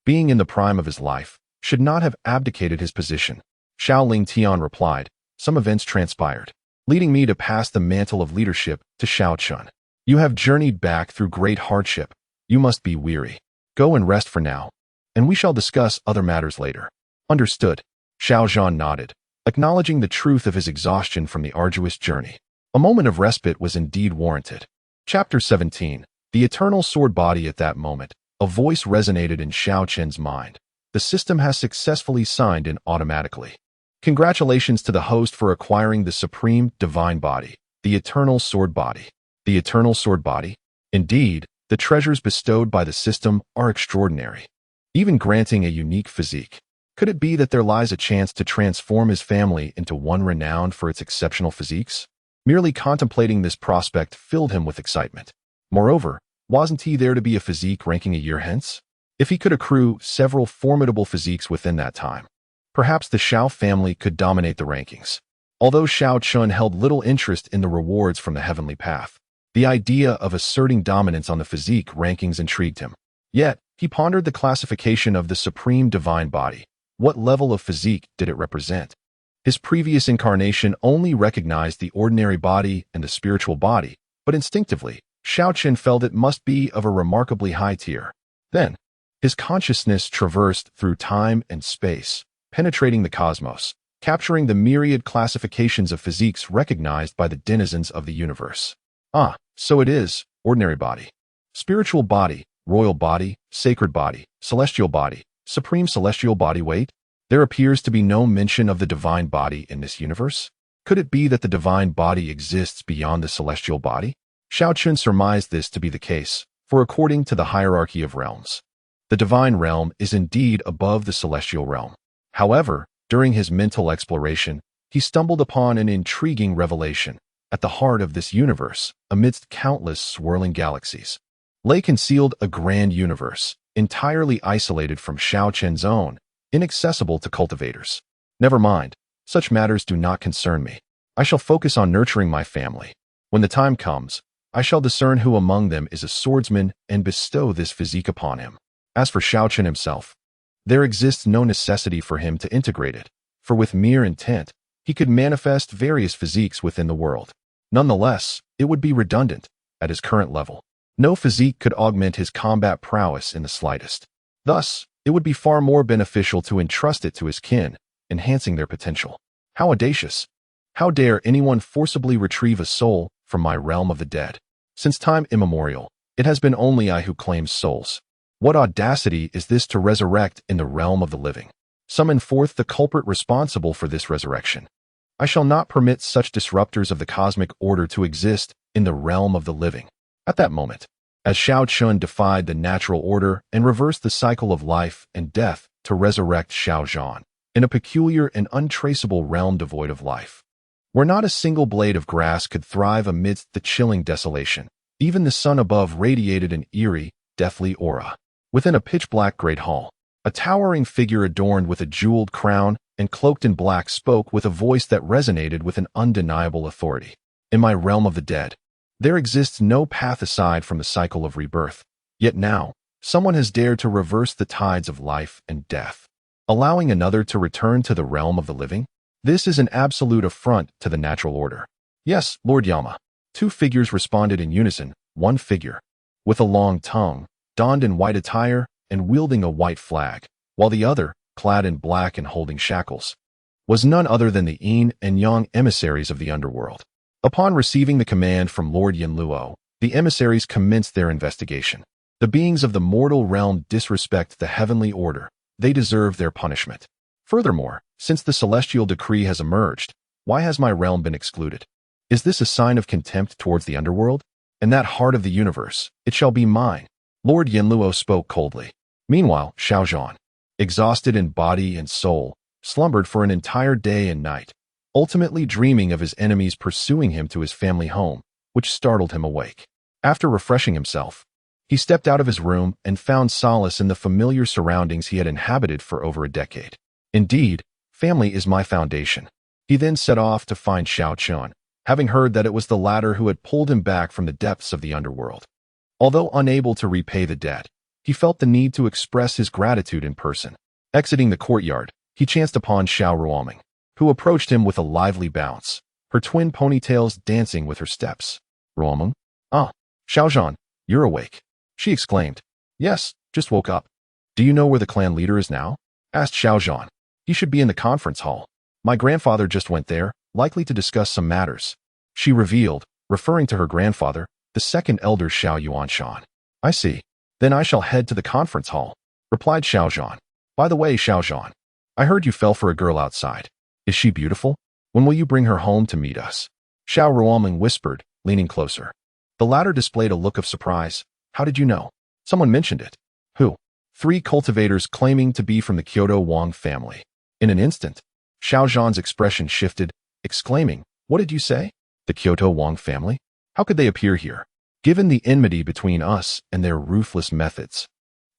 being in the prime of his life, should not have abdicated his position. Xiao Ling Tian replied, some events transpired, leading me to pass the mantle of leadership to Xiao Chen. You have journeyed back through great hardship. You must be weary. Go and rest for now, and we shall discuss other matters later. Understood. Xiao Zhan nodded, acknowledging the truth of his exhaustion from the arduous journey. A moment of respite was indeed warranted. Chapter 17. The Eternal Sword Body. At that moment, a voice resonated in Xiao Chen's mind. The system has successfully signed in automatically. Congratulations to the host for acquiring the Supreme Divine Body, the Eternal Sword Body. The Eternal Sword Body? Indeed, the treasures bestowed by the system are extraordinary, even granting a unique physique. Could it be that there lies a chance to transform his family into one renowned for its exceptional physiques? Merely contemplating this prospect filled him with excitement. Moreover, wasn't he there to be a physique ranking a year hence? If he could accrue several formidable physiques within that time, perhaps the Xiao family could dominate the rankings. Although Xiao Chen held little interest in the rewards from the heavenly path, the idea of asserting dominance on the physique rankings intrigued him. Yet, he pondered the classification of the Supreme Divine Body. What level of physique did it represent? His previous incarnation only recognized the ordinary body and the spiritual body, but instinctively, Xiao Chen felt it must be of a remarkably high tier. Then, his consciousness traversed through time and space, penetrating the cosmos, capturing the myriad classifications of physiques recognized by the denizens of the universe. Ah, so it is, ordinary body, spiritual body, royal body, sacred body, celestial body, supreme celestial body. Wait, there appears to be no mention of the divine body in this universe? Could it be that the divine body exists beyond the celestial body? Xiao Chen surmised this to be the case, for according to the hierarchy of realms, the divine realm is indeed above the celestial realm. However, during his mental exploration, he stumbled upon an intriguing revelation. At the heart of this universe, amidst countless swirling galaxies, lay concealed a grand universe, entirely isolated from Xiao Chen's own, inaccessible to cultivators. Never mind, such matters do not concern me. I shall focus on nurturing my family. When the time comes, I shall discern who among them is a swordsman and bestow this physique upon him. As for Xiao Chen himself, there exists no necessity for him to integrate it, for with mere intent, he could manifest various physiques within the world. Nonetheless, it would be redundant. At his current level, no physique could augment his combat prowess in the slightest. Thus, it would be far more beneficial to entrust it to his kin, enhancing their potential. How audacious! How dare anyone forcibly retrieve a soul from my realm of the dead? Since time immemorial, it has been only I who claims souls. What audacity is this to resurrect in the realm of the living? Summon forth the culprit responsible for this resurrection. I shall not permit such disruptors of the cosmic order to exist in the realm of the living. At that moment, as Xiao Chen defied the natural order and reversed the cycle of life and death to resurrect Xiao Zhan in a peculiar and untraceable realm devoid of life, where not a single blade of grass could thrive amidst the chilling desolation, even the sun above radiated an eerie, deathly aura. Within a pitch-black great hall, a towering figure adorned with a jeweled crown and cloaked in black spoke with a voice that resonated with an undeniable authority. In my realm of the dead, there exists no path aside from the cycle of rebirth. Yet now, someone has dared to reverse the tides of life and death, allowing another to return to the realm of the living. This is an absolute affront to the natural order. Yes, Lord Yama. Two figures responded in unison. One figure, with a long tongue, donned in white attire and wielding a white flag, while the other, clad in black and holding shackles, was none other than the yin and yang emissaries of the underworld. Upon receiving the command from Lord Yinluo, the emissaries commenced their investigation. The beings of the mortal realm disrespect the heavenly order. They deserve their punishment. Furthermore, since the celestial decree has emerged, why has my realm been excluded? Is this a sign of contempt towards the underworld? In that heart of the universe, it shall be mine. Lord Yinluo spoke coldly. Meanwhile, Xiao Zhan, exhausted in body and soul, slumbered for an entire day and night, ultimately dreaming of his enemies pursuing him to his family home, which startled him awake. After refreshing himself, he stepped out of his room and found solace in the familiar surroundings he had inhabited for over a decade. Indeed, family is my foundation. He then set off to find Xiao Chen, having heard that it was the latter who had pulled him back from the depths of the underworld. Although unable to repay the debt, he felt the need to express his gratitude in person. Exiting the courtyard, he chanced upon Xiao Ruoming, who approached him with a lively bounce, her twin ponytails dancing with her steps. Ruoming? Ah, Xiao Zhan, you're awake, she exclaimed. Yes, just woke up. Do you know where the clan leader is now? Asked Xiao Zhan. He should be in the conference hall. My grandfather just went there, likely to discuss some matters, she revealed, referring to her grandfather, the second elder Xiao Yuanshan. I see. Then I shall head to the conference hall, replied Xiao Zhan. By the way, Xiao Zhan, I heard you fell for a girl outside. Is she beautiful? When will you bring her home to meet us? Xiao Ruoming whispered, leaning closer. The latter displayed a look of surprise. How did you know? Someone mentioned it. Who? 3 cultivators claiming to be from the Kyoto Wang family. In an instant, Xiao Zhan's expression shifted, exclaiming, What did you say? The Kyoto Wang family? How could they appear here? Given the enmity between us and their ruthless methods,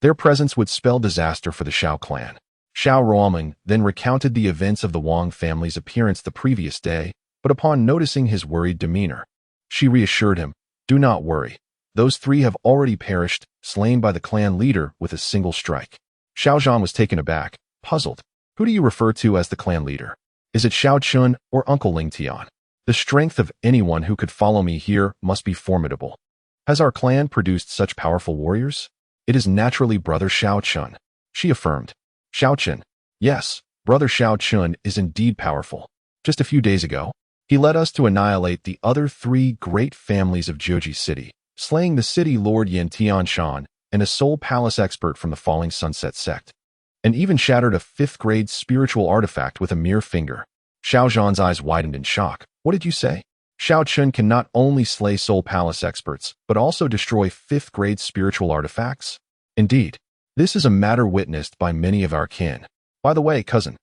their presence would spell disaster for the Xiao clan. Xiao Ruoming then recounted the events of the Wang family's appearance the previous day, but upon noticing his worried demeanor, she reassured him, Do not worry. Those 3 have already perished, slain by the clan leader with a single strike. Xiao Zhan was taken aback, puzzled. Who do you refer to as the clan leader? Is it Xiao Chen or Uncle Ling Tian? The strength of anyone who could follow me here must be formidable. Has our clan produced such powerful warriors? It is naturally Brother Xiao Chen, she affirmed. Xiao Chen. Yes, Brother Xiao Chen is indeed powerful. Just a few days ago, he led us to annihilate the other 3 great families of Joji City, slaying the city lord Yan Tianshan and a soul palace expert from the Falling Sunset sect, and even shattered a 5th-grade spiritual artifact with a mere finger. Xiao Zhan's eyes widened in shock. What did you say? Xiao Chen can not only slay soul palace experts, but also destroy 5th-grade spiritual artifacts? Indeed, this is a matter witnessed by many of our kin. By the way, cousin,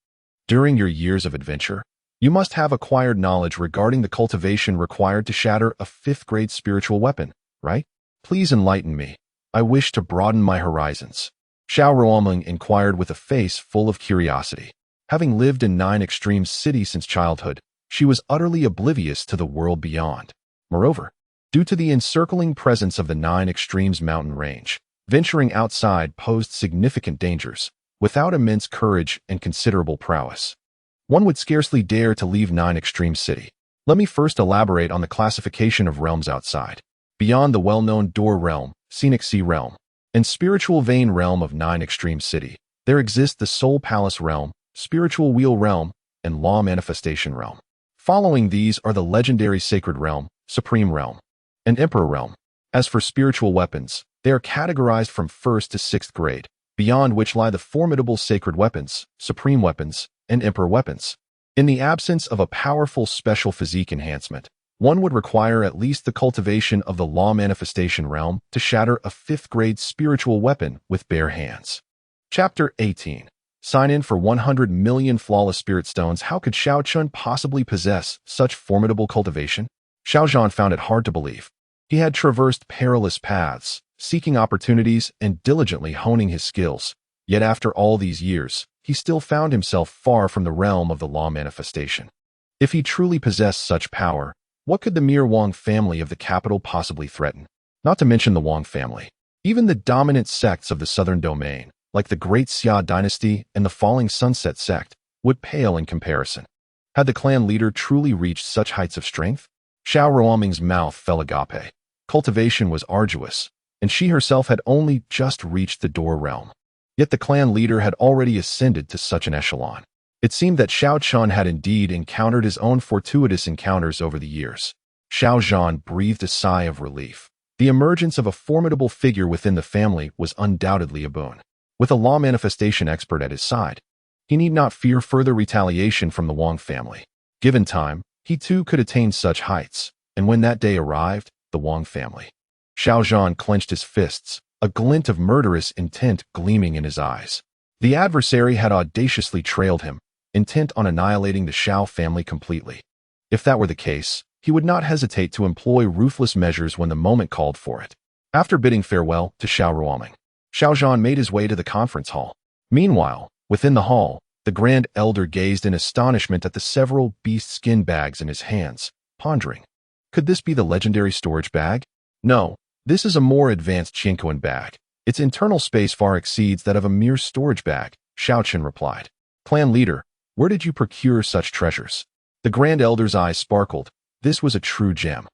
during your years of adventure, you must have acquired knowledge regarding the cultivation required to shatter a 5th-grade spiritual weapon, right? Please enlighten me. I wish to broaden my horizons. Xiao Ruoming inquired with a face full of curiosity. Having lived in 9 Extremes City since childhood, she was utterly oblivious to the world beyond. Moreover, due to the encircling presence of the 9 Extremes mountain range, venturing outside posed significant dangers. Without immense courage and considerable prowess, one would scarcely dare to leave 9 Extreme City. Let me first elaborate on the classification of realms outside. Beyond the well-known Door Realm, Scenic Sea Realm, and Spiritual Vein Realm of 9 Extreme City, there exists the Soul Palace Realm, Spiritual Wheel Realm, and Law Manifestation Realm. Following these are the legendary Sacred Realm, Supreme Realm, and Emperor Realm. As for spiritual weapons, they are categorized from 1st to 6th grade, beyond which lie the formidable sacred weapons, supreme weapons, and emperor weapons. In the absence of a powerful special physique enhancement, one would require at least the cultivation of the law manifestation realm to shatter a 5th-grade spiritual weapon with bare hands. Chapter 18. Sign in for 100 million flawless spirit stones. How could Xiao Chen possibly possess such formidable cultivation? Xiao Zhan found it hard to believe. He had traversed perilous paths, seeking opportunities and diligently honing his skills. Yet after all these years, he still found himself far from the realm of the law manifestation. If he truly possessed such power, what could the mere Wang family of the capital possibly threaten? Not to mention the Wang family. Even the dominant sects of the southern domain, like the Great Xia dynasty and the Falling Sunset sect, would pale in comparison. Had the clan leader truly reached such heights of strength? Xiao Ruoming's mouth fell agape. Cultivation was arduous, and she herself had only just reached the door realm. Yet the clan leader had already ascended to such an echelon. It seemed that Xiao Chen had indeed encountered his own fortuitous encounters over the years. Xiao Zhan breathed a sigh of relief. The emergence of a formidable figure within the family was undoubtedly a boon. With a law manifestation expert at his side, he need not fear further retaliation from the Wang family. Given time, he too could attain such heights, and when that day arrived, the Wang family. Xiao Zhan clenched his fists, a glint of murderous intent gleaming in his eyes. The adversary had audaciously trailed him, intent on annihilating the Xiao family completely. If that were the case, he would not hesitate to employ ruthless measures when the moment called for it. After bidding farewell to Xiao Ruoming, Xiao Zhan made his way to the conference hall. Meanwhile, within the hall, the Grand Elder gazed in astonishment at the several beast skin bags in his hands, pondering. Could this be the legendary storage bag? No, this is a more advanced Qinkuan bag. Its internal space far exceeds that of a mere storage bag, Xiao Chen replied. Clan leader, where did you procure such treasures? The Grand Elder's eyes sparkled. This was a true gem.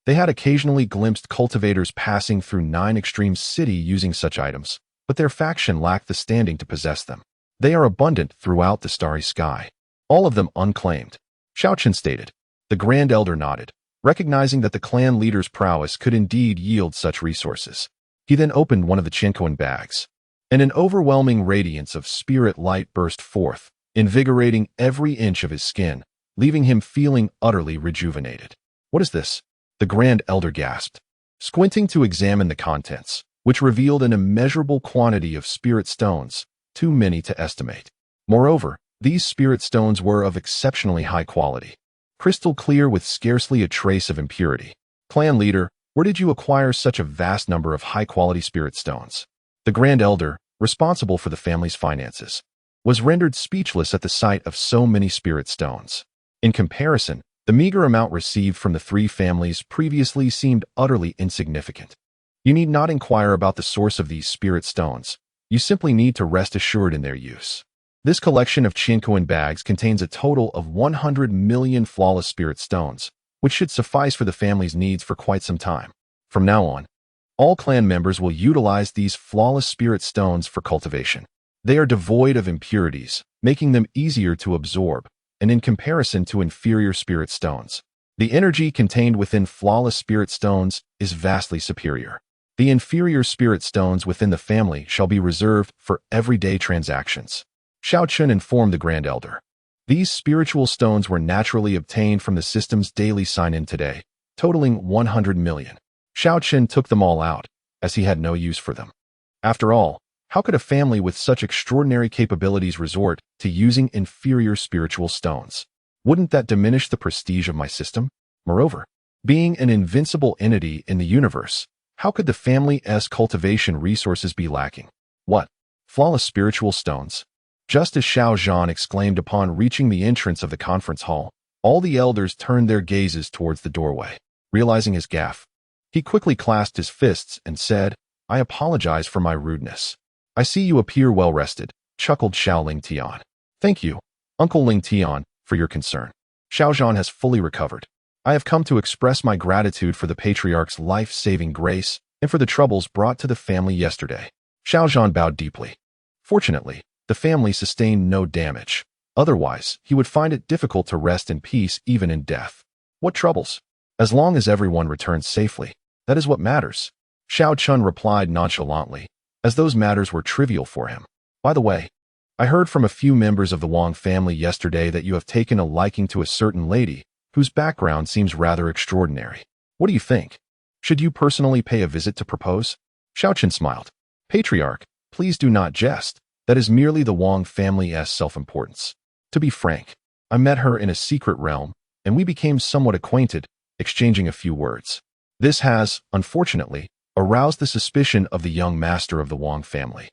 They had occasionally glimpsed cultivators passing through 9 Extreme City using such items, but their faction lacked the standing to possess them. They are abundant throughout the starry sky, all of them unclaimed, Xiao Chen stated. The Grand Elder nodded, recognizing that the clan leader's prowess could indeed yield such resources. He then opened one of the Qinkuan bags, and an overwhelming radiance of spirit light burst forth, invigorating every inch of his skin, leaving him feeling utterly rejuvenated. What is this? The Grand Elder gasped, squinting to examine the contents, which revealed an immeasurable quantity of spirit stones, too many to estimate. Moreover, these spirit stones were of exceptionally high quality, crystal clear with scarcely a trace of impurity. Clan leader, where did you acquire such a vast number of high-quality spirit stones? The Grand Elder, responsible for the family's finances, was rendered speechless at the sight of so many spirit stones. In comparison, the meager amount received from the 3 families previously seemed utterly insignificant. You need not inquire about the source of these spirit stones. You simply need to rest assured in their use. This collection of Qinkuan bags contains a total of 100 million flawless spirit stones, which should suffice for the family's needs for quite some time. From now on, all clan members will utilize these flawless spirit stones for cultivation. They are devoid of impurities, making them easier to absorb, and in comparison to inferior spirit stones, the energy contained within flawless spirit stones is vastly superior. The inferior spirit stones within the family shall be reserved for everyday transactions. Xiao Chen informed the Grand Elder. These spiritual stones were naturally obtained from the system's daily sign-in today, totaling 100 million. Xiao Chen took them all out, as he had no use for them. After all, how could a family with such extraordinary capabilities resort to using inferior spiritual stones? Wouldn't that diminish the prestige of my system? Moreover, being an invincible entity in the universe, how could the family's cultivation resources be lacking? What? Flawless spiritual stones? Just as Xiao Zhan exclaimed upon reaching the entrance of the conference hall, all the elders turned their gazes towards the doorway. Realizing his gaffe, he quickly clasped his fists and said, I apologize for my rudeness. I see you appear well rested, chuckled Xiao Ling Tian. Thank you, Uncle Ling Tian, for your concern. Xiao Zhan has fully recovered. I have come to express my gratitude for the patriarch's life-saving grace and for the troubles brought to the family yesterday. Xiao Zhan bowed deeply. Fortunately, the family sustained no damage. Otherwise, he would find it difficult to rest in peace even in death. What troubles? As long as everyone returns safely, that is what matters. Xiao Chen replied nonchalantly, as those matters were trivial for him. By the way, I heard from a few members of the Wang family yesterday that you have taken a liking to a certain lady whose background seems rather extraordinary. What do you think? Should you personally pay a visit to propose? Xiao Chen smiled. Patriarch, please do not jest. That is merely the Wang family's self-importance. To be frank, I met her in a secret realm, and we became somewhat acquainted, exchanging a few words. This has, unfortunately, aroused the suspicion of the young master of the Wang family.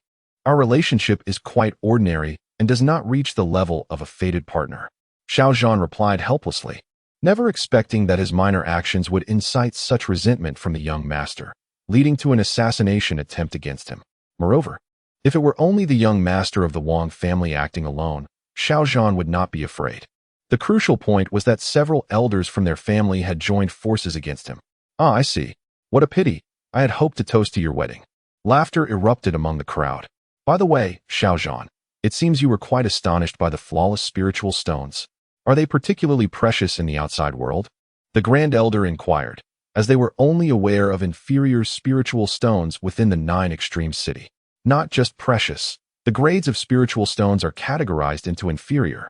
Our relationship is quite ordinary and does not reach the level of a fated partner. Xiao Zhan replied helplessly, never expecting that his minor actions would incite such resentment from the young master, leading to an assassination attempt against him. Moreover, if it were only the young master of the Wang family acting alone, Xiao Zhan would not be afraid. The crucial point was that several elders from their family had joined forces against him. Ah, I see. What a pity. I had hoped to toast to your wedding. Laughter erupted among the crowd. By the way, Xiao Zhan, it seems you were quite astonished by the flawless spiritual stones. Are they particularly precious in the outside world? The Grand Elder inquired, as they were only aware of inferior spiritual stones within the 9 extreme city. Not just precious, the grades of spiritual stones are categorized into inferior,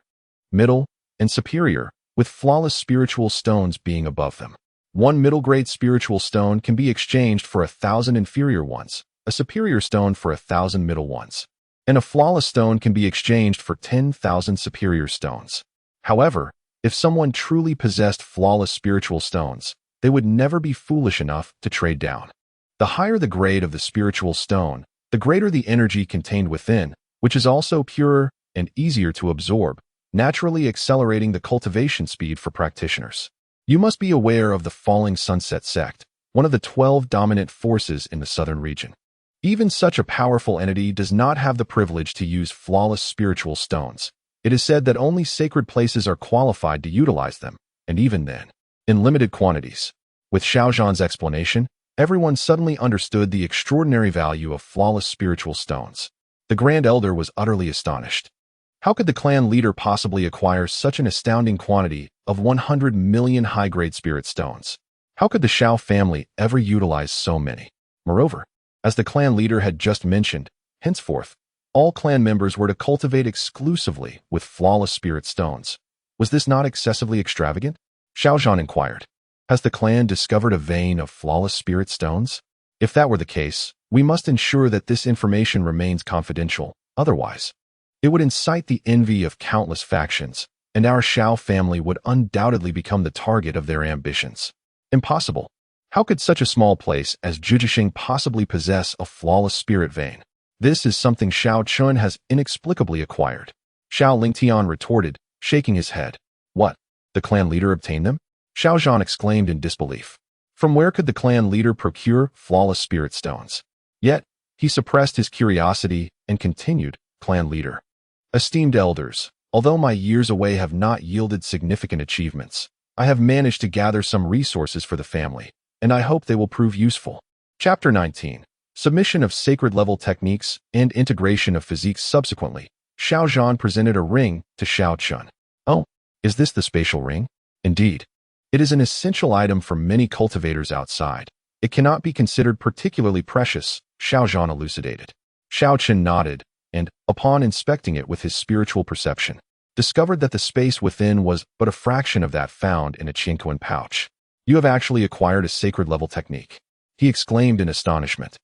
middle, and superior, with flawless spiritual stones being above them. One middle-grade spiritual stone can be exchanged for 1,000 inferior ones, a superior stone for 1,000 middle ones, and a flawless stone can be exchanged for 10,000 superior stones. However, if someone truly possessed flawless spiritual stones, they would never be foolish enough to trade down. The higher the grade of the spiritual stone, the greater the energy contained within, which is also purer and easier to absorb, naturally accelerating the cultivation speed for practitioners. You must be aware of the Falling Sunset sect, one of the 12 dominant forces in the southern region. Even such a powerful entity does not have the privilege to use flawless spiritual stones. It is said that only sacred places are qualified to utilize them, and even then, in limited quantities. With Xiao Zhan's explanation, everyone suddenly understood the extraordinary value of flawless spiritual stones. The Grand Elder was utterly astonished. How could the clan leader possibly acquire such an astounding quantity of 100 million high-grade spirit stones? How could the Xiao family ever utilize so many? Moreover, as the clan leader had just mentioned, henceforth, all clan members were to cultivate exclusively with flawless spirit stones. Was this not excessively extravagant? Xiao Zhan inquired. Has the clan discovered a vein of flawless spirit stones? If that were the case, we must ensure that this information remains confidential. Otherwise, it would incite the envy of countless factions, and our Xiao family would undoubtedly become the target of their ambitions. Impossible. How could such a small place as Jujishing possibly possess a flawless spirit vein? This is something Xiao Chen has inexplicably acquired. Xiao Lingtian retorted, shaking his head. What? The clan leader obtained them? Xiao Zhan exclaimed in disbelief. From where could the clan leader procure flawless spirit stones? Yet, he suppressed his curiosity and continued, Clan leader. Esteemed elders, although my years away have not yielded significant achievements, I have managed to gather some resources for the family, and I hope they will prove useful. Chapter 19. Submission of sacred-level techniques and integration of physiques. Subsequently, Xiao Zhan presented a ring to Xiao Chen. Oh, is this the spatial ring? Indeed. It is an essential item for many cultivators outside. It cannot be considered particularly precious, Xiao Zhan elucidated. Xiao Chen nodded, and, upon inspecting it with his spiritual perception, discovered that the space within was but a fraction of that found in a Qingquan pouch. You have actually acquired a sacred-level technique, he exclaimed in astonishment.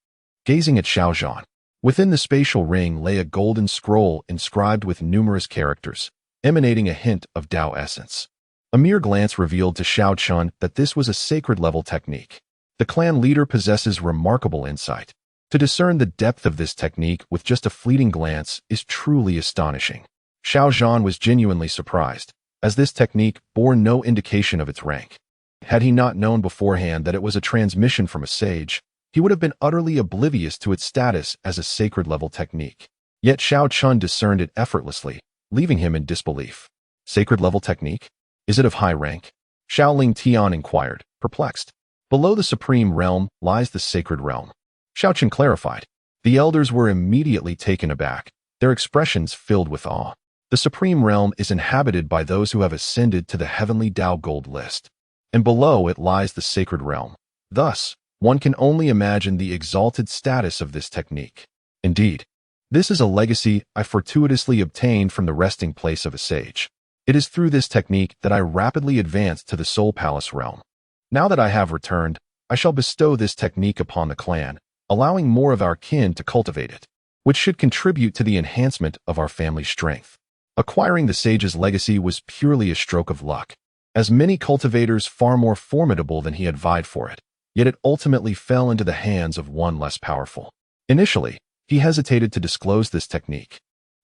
Gazing at Xiao Zhan, within the spatial ring lay a golden scroll inscribed with numerous characters, emanating a hint of Tao essence. A mere glance revealed to Xiao Chen that this was a sacred-level technique. The clan leader possesses remarkable insight. To discern the depth of this technique with just a fleeting glance is truly astonishing. Xiao Zhan was genuinely surprised, as this technique bore no indication of its rank. Had he not known beforehand that it was a transmission from a sage, he would have been utterly oblivious to its status as a sacred-level technique. Yet Xiao Chen discerned it effortlessly, leaving him in disbelief. Sacred-level technique? Is it of high rank? Xiao Ling Tian inquired, perplexed. Below the supreme realm lies the sacred realm. Xiao Chen clarified. The elders were immediately taken aback, their expressions filled with awe. The supreme realm is inhabited by those who have ascended to the Heavenly Dao Golden List, and below it lies the sacred realm. Thus, one can only imagine the exalted status of this technique. Indeed, This is a legacy I fortuitously obtained from the resting place of a sage. It is through this technique that I rapidly advanced to the Soul Palace realm. Now that I have returned, I shall bestow this technique upon the clan, allowing more of our kin to cultivate it, which should contribute to the enhancement of our family strength. Acquiring the sage's legacy was purely a stroke of luck, as many cultivators far more formidable than he had vied for it, yet it ultimately fell into the hands of one less powerful. Initially, he hesitated to disclose this technique,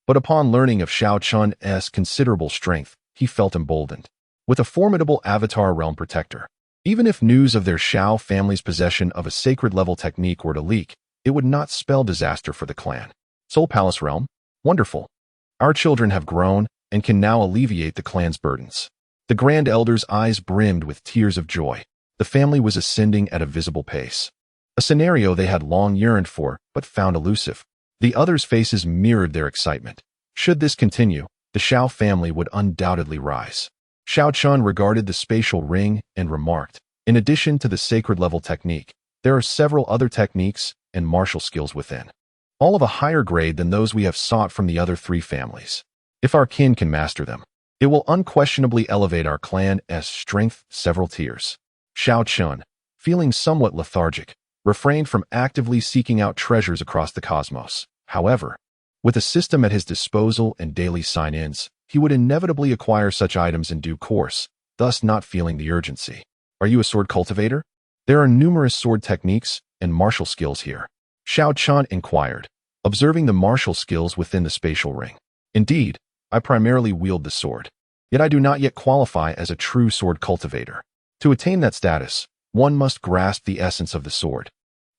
but upon learning of Xiao Chen's considerable strength, he felt emboldened. With a formidable avatar realm protector, even if news of their Xiao family's possession of a sacred-level technique were to leak, it would not spell disaster for the clan. Soul Palace realm? Wonderful. Our children have grown and can now alleviate the clan's burdens. The Grand Elder's eyes brimmed with tears of joy. The family was ascending at a visible pace. A scenario they had long yearned for, but found elusive. The others' faces mirrored their excitement. Should this continue, the Xiao family would undoubtedly rise. Xiao Chen regarded the spatial ring and remarked, in addition to the sacred-level technique, there are several other techniques and martial skills within, all of a higher grade than those we have sought from the other three families. If our kin can master them, it will unquestionably elevate our clan's strength several tiers. Xiao Chen, feeling somewhat lethargic, refrained from actively seeking out treasures across the cosmos. However, with a system at his disposal and daily sign-ins, he would inevitably acquire such items in due course, thus not feeling the urgency. Are you a sword cultivator? There are numerous sword techniques and martial skills here. Xiao Chen inquired, observing the martial skills within the spatial ring. Indeed, I primarily wield the sword, yet I do not yet qualify as a true sword cultivator. To attain that status, one must grasp the essence of the sword,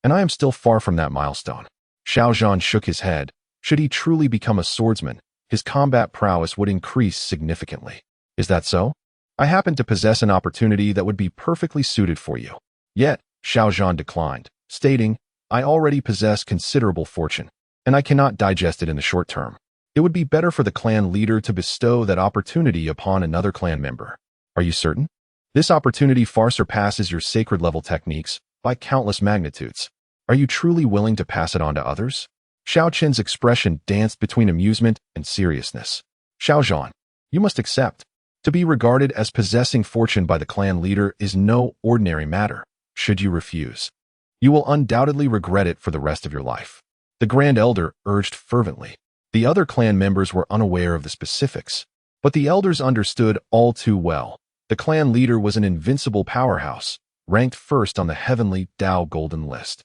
and I am still far from that milestone. Xiao Zhan shook his head. Should he truly become a swordsman, his combat prowess would increase significantly. Is that so? I happen to possess an opportunity that would be perfectly suited for you. Yet, Xiao Zhan declined, stating, I already possess considerable fortune, and I cannot digest it in the short term. It would be better for the clan leader to bestow that opportunity upon another clan member. Are you certain? This opportunity far surpasses your sacred-level techniques by countless magnitudes. Are you truly willing to pass it on to others? Xiao Chen's expression danced between amusement and seriousness. Xiao Zhan, you must accept. To be regarded as possessing fortune by the clan leader is no ordinary matter. Should you refuse, you will undoubtedly regret it for the rest of your life. The Grand Elder urged fervently. The other clan members were unaware of the specifics, but the elders understood all too well. The clan leader was an invincible powerhouse, ranked first on the Heavenly Dao Golden List.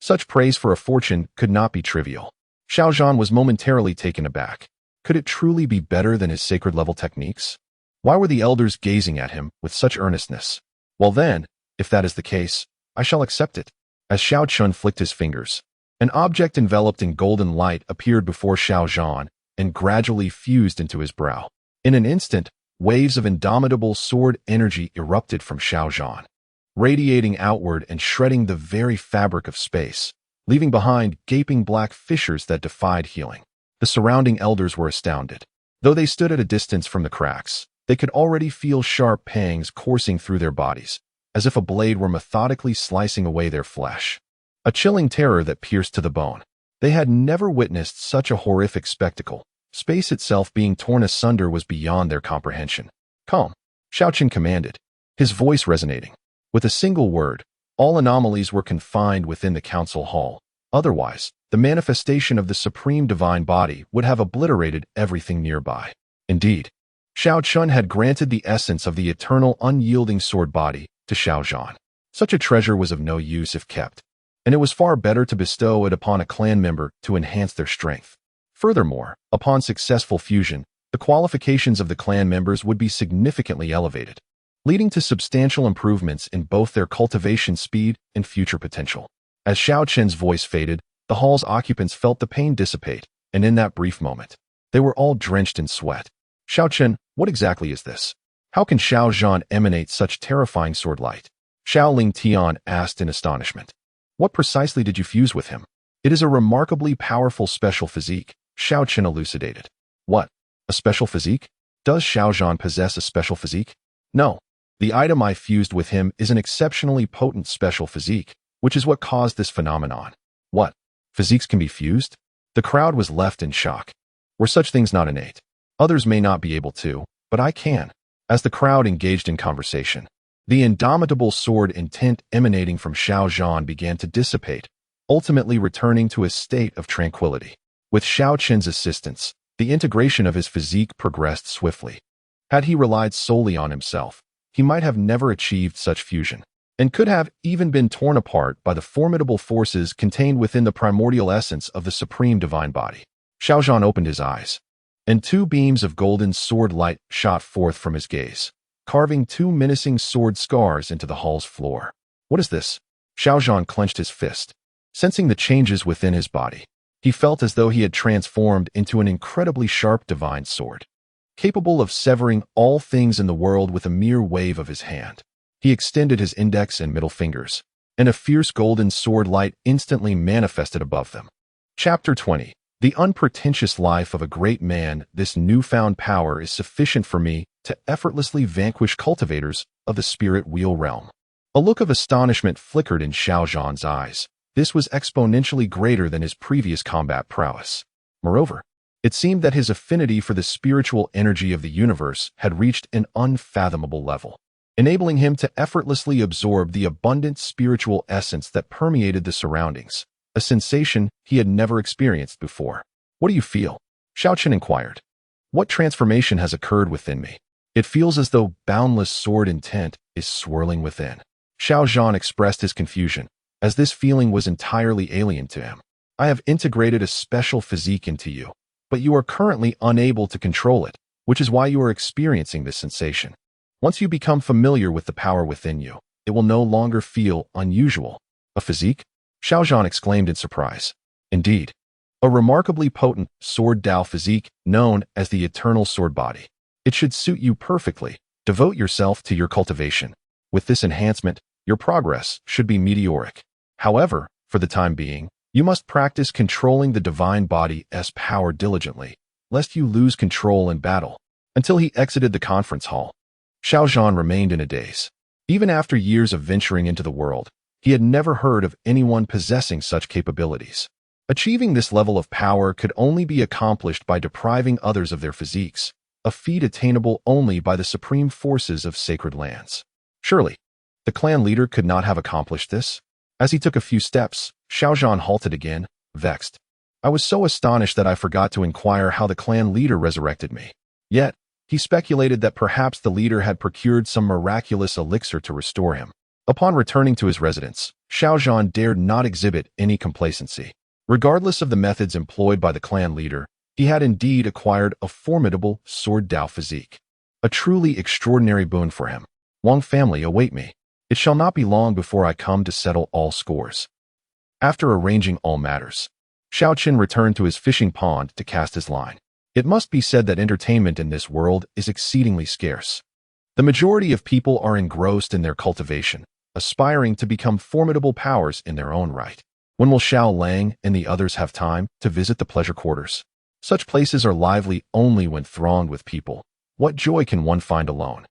Such praise for a fortune could not be trivial. Xiao Zhan was momentarily taken aback. Could it truly be better than his sacred-level techniques? Why were the elders gazing at him with such earnestness? Well then, if that is the case, I shall accept it. As Xiao Chen flicked his fingers, an object enveloped in golden light appeared before Xiao Zhan and gradually fused into his brow. In an instant, waves of indomitable sword energy erupted from Xiao Zhan, radiating outward and shredding the very fabric of space, leaving behind gaping black fissures that defied healing. The surrounding elders were astounded. Though they stood at a distance from the cracks, they could already feel sharp pangs coursing through their bodies, as if a blade were methodically slicing away their flesh. A chilling terror that pierced to the bone. They had never witnessed such a horrific spectacle. Space itself being torn asunder was beyond their comprehension. Calm, Xiao Chen commanded, his voice resonating. With a single word, all anomalies were confined within the council hall. Otherwise, the manifestation of the supreme divine body would have obliterated everything nearby. Indeed, Xiao Chen had granted the essence of the eternal unyielding sword body to Xiao Zhan. Such a treasure was of no use if kept, and it was far better to bestow it upon a clan member to enhance their strength. Furthermore, upon successful fusion, the qualifications of the clan members would be significantly elevated, leading to substantial improvements in both their cultivation speed and future potential. As Xiao Chen's voice faded, the hall's occupants felt the pain dissipate, and in that brief moment, they were all drenched in sweat. Xiao Chen, what exactly is this? How can Xiao Zhan emanate such terrifying sword light? Xiao Ling Tian asked in astonishment. What precisely did you fuse with him? It is a remarkably powerful special physique, Xiao Chen elucidated. What? A special physique? Does Xiao Zhan possess a special physique? No. The item I fused with him is an exceptionally potent special physique, which is what caused this phenomenon. What? Physiques can be fused? The crowd was left in shock. Were such things not innate? Others may not be able to, but I can. As the crowd engaged in conversation, the indomitable sword intent emanating from Xiao Chen began to dissipate, ultimately returning to a state of tranquility. With Xiao Chen's assistance, the integration of his physique progressed swiftly. Had he relied solely on himself, he might have never achieved such fusion, and could have even been torn apart by the formidable forces contained within the primordial essence of the supreme divine body. Xiao Chen opened his eyes, and two beams of golden sword light shot forth from his gaze, carving two menacing sword scars into the hall's floor. What is this? Xiao Chen clenched his fist, sensing the changes within his body. He felt as though he had transformed into an incredibly sharp divine sword, capable of severing all things in the world with a mere wave of his hand. He extended his index and middle fingers, and a fierce golden sword light instantly manifested above them. Chapter 20. The unpretentious life of a great man. This newfound power is sufficient for me to effortlessly vanquish cultivators of the spirit wheel realm. A look of astonishment flickered in Xiao Zhan's eyes. This was exponentially greater than his previous combat prowess. Moreover, it seemed that his affinity for the spiritual energy of the universe had reached an unfathomable level, enabling him to effortlessly absorb the abundant spiritual essence that permeated the surroundings, a sensation he had never experienced before. What do you feel? Xiao Chen inquired. What transformation has occurred within me? It feels as though boundless sword intent is swirling within. Xiao Zhan expressed his confusion, as this feeling was entirely alien to him. I have integrated a special physique into you, but you are currently unable to control it, which is why you are experiencing this sensation. Once you become familiar with the power within you, it will no longer feel unusual. A physique? Xiao Zhan exclaimed in surprise. Indeed, a remarkably potent sword Dao physique known as the eternal sword body. It should suit you perfectly. Devote yourself to your cultivation. With this enhancement, your progress should be meteoric. However, for the time being, you must practice controlling the divine body's power diligently, lest you lose control in battle. Until he exited the conference hall, Xiao Zhan remained in a daze. Even after years of venturing into the world, he had never heard of anyone possessing such capabilities. Achieving this level of power could only be accomplished by depriving others of their physiques, a feat attainable only by the supreme forces of sacred lands. Surely, the clan leader could not have accomplished this. As he took a few steps, Xiao Zhan halted again, vexed. I was so astonished that I forgot to inquire how the clan leader resurrected me. Yet, he speculated that perhaps the leader had procured some miraculous elixir to restore him. Upon returning to his residence, Xiao Zhan dared not exhibit any complacency. Regardless of the methods employed by the clan leader, he had indeed acquired a formidable sword Dao physique. A truly extraordinary boon for him. Wang family, await me. It shall not be long before I come to settle all scores. After arranging all matters, Xiao Chen returned to his fishing pond to cast his line. It must be said that entertainment in this world is exceedingly scarce. The majority of people are engrossed in their cultivation, aspiring to become formidable powers in their own right. When will Xiao Lang and the others have time to visit the pleasure quarters? Such places are lively only when thronged with people. What joy can one find alone?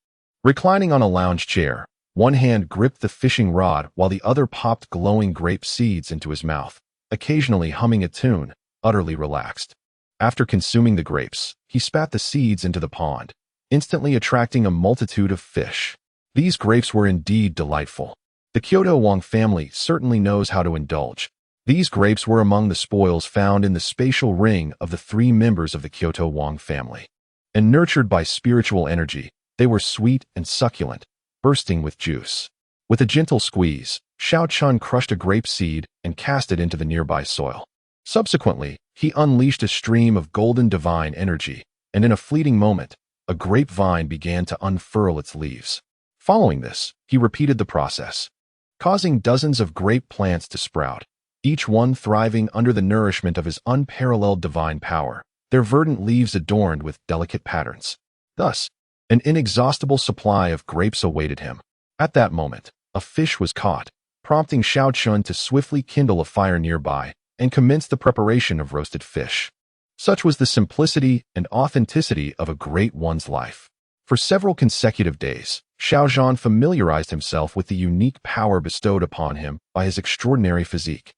Reclining on a lounge chair, one hand gripped the fishing rod while the other popped glowing grape seeds into his mouth, occasionally humming a tune, utterly relaxed. After consuming the grapes, he spat the seeds into the pond, instantly attracting a multitude of fish. These grapes were indeed delightful. The Kyoto Wang family certainly knows how to indulge. These grapes were among the spoils found in the spatial ring of the three members of the Kyoto Wang family. And nurtured by spiritual energy, they were sweet and succulent, bursting with juice. With a gentle squeeze, Xiao Chen crushed a grape seed and cast it into the nearby soil. Subsequently, he unleashed a stream of golden divine energy, and in a fleeting moment, a grapevine began to unfurl its leaves. Following this, he repeated the process, causing dozens of grape plants to sprout, each one thriving under the nourishment of his unparalleled divine power, their verdant leaves adorned with delicate patterns. Thus, an inexhaustible supply of grapes awaited him. At that moment, a fish was caught, prompting Xiao Chen to swiftly kindle a fire nearby and commence the preparation of roasted fish. Such was the simplicity and authenticity of a great one's life. For several consecutive days, Xiao Zhan familiarized himself with the unique power bestowed upon him by his extraordinary physique,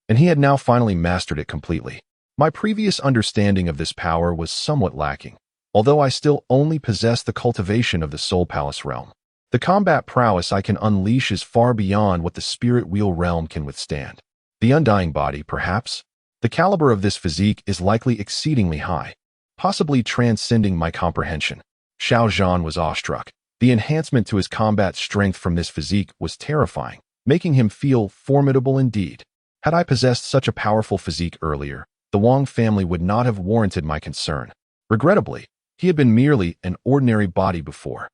and he had now finally mastered it completely. My previous understanding of this power was somewhat lacking, although I still only possess the cultivation of the Soul Palace realm. The combat prowess I can unleash is far beyond what the Spirit Wheel realm can withstand. The undying body, perhaps? The caliber of this physique is likely exceedingly high, possibly transcending my comprehension. Xiao Chen was awestruck. The enhancement to his combat strength from this physique was terrifying, making him feel formidable indeed. Had I possessed such a powerful physique earlier, the Wang family would not have warranted my concern. Regrettably, he had been merely an ordinary body before.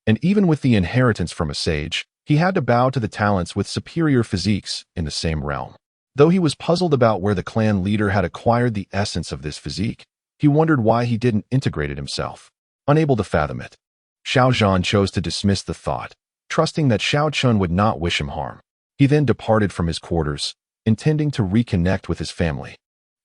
And even with the inheritance from a sage, he had to bow to the talents with superior physiques in the same realm. Though he was puzzled about where the clan leader had acquired the essence of this physique, he wondered why he didn't integrate it himself. Unable to fathom it, Xiao Chen chose to dismiss the thought, trusting that Xiao Chen would not wish him harm. He then departed from his quarters, intending to reconnect with his family.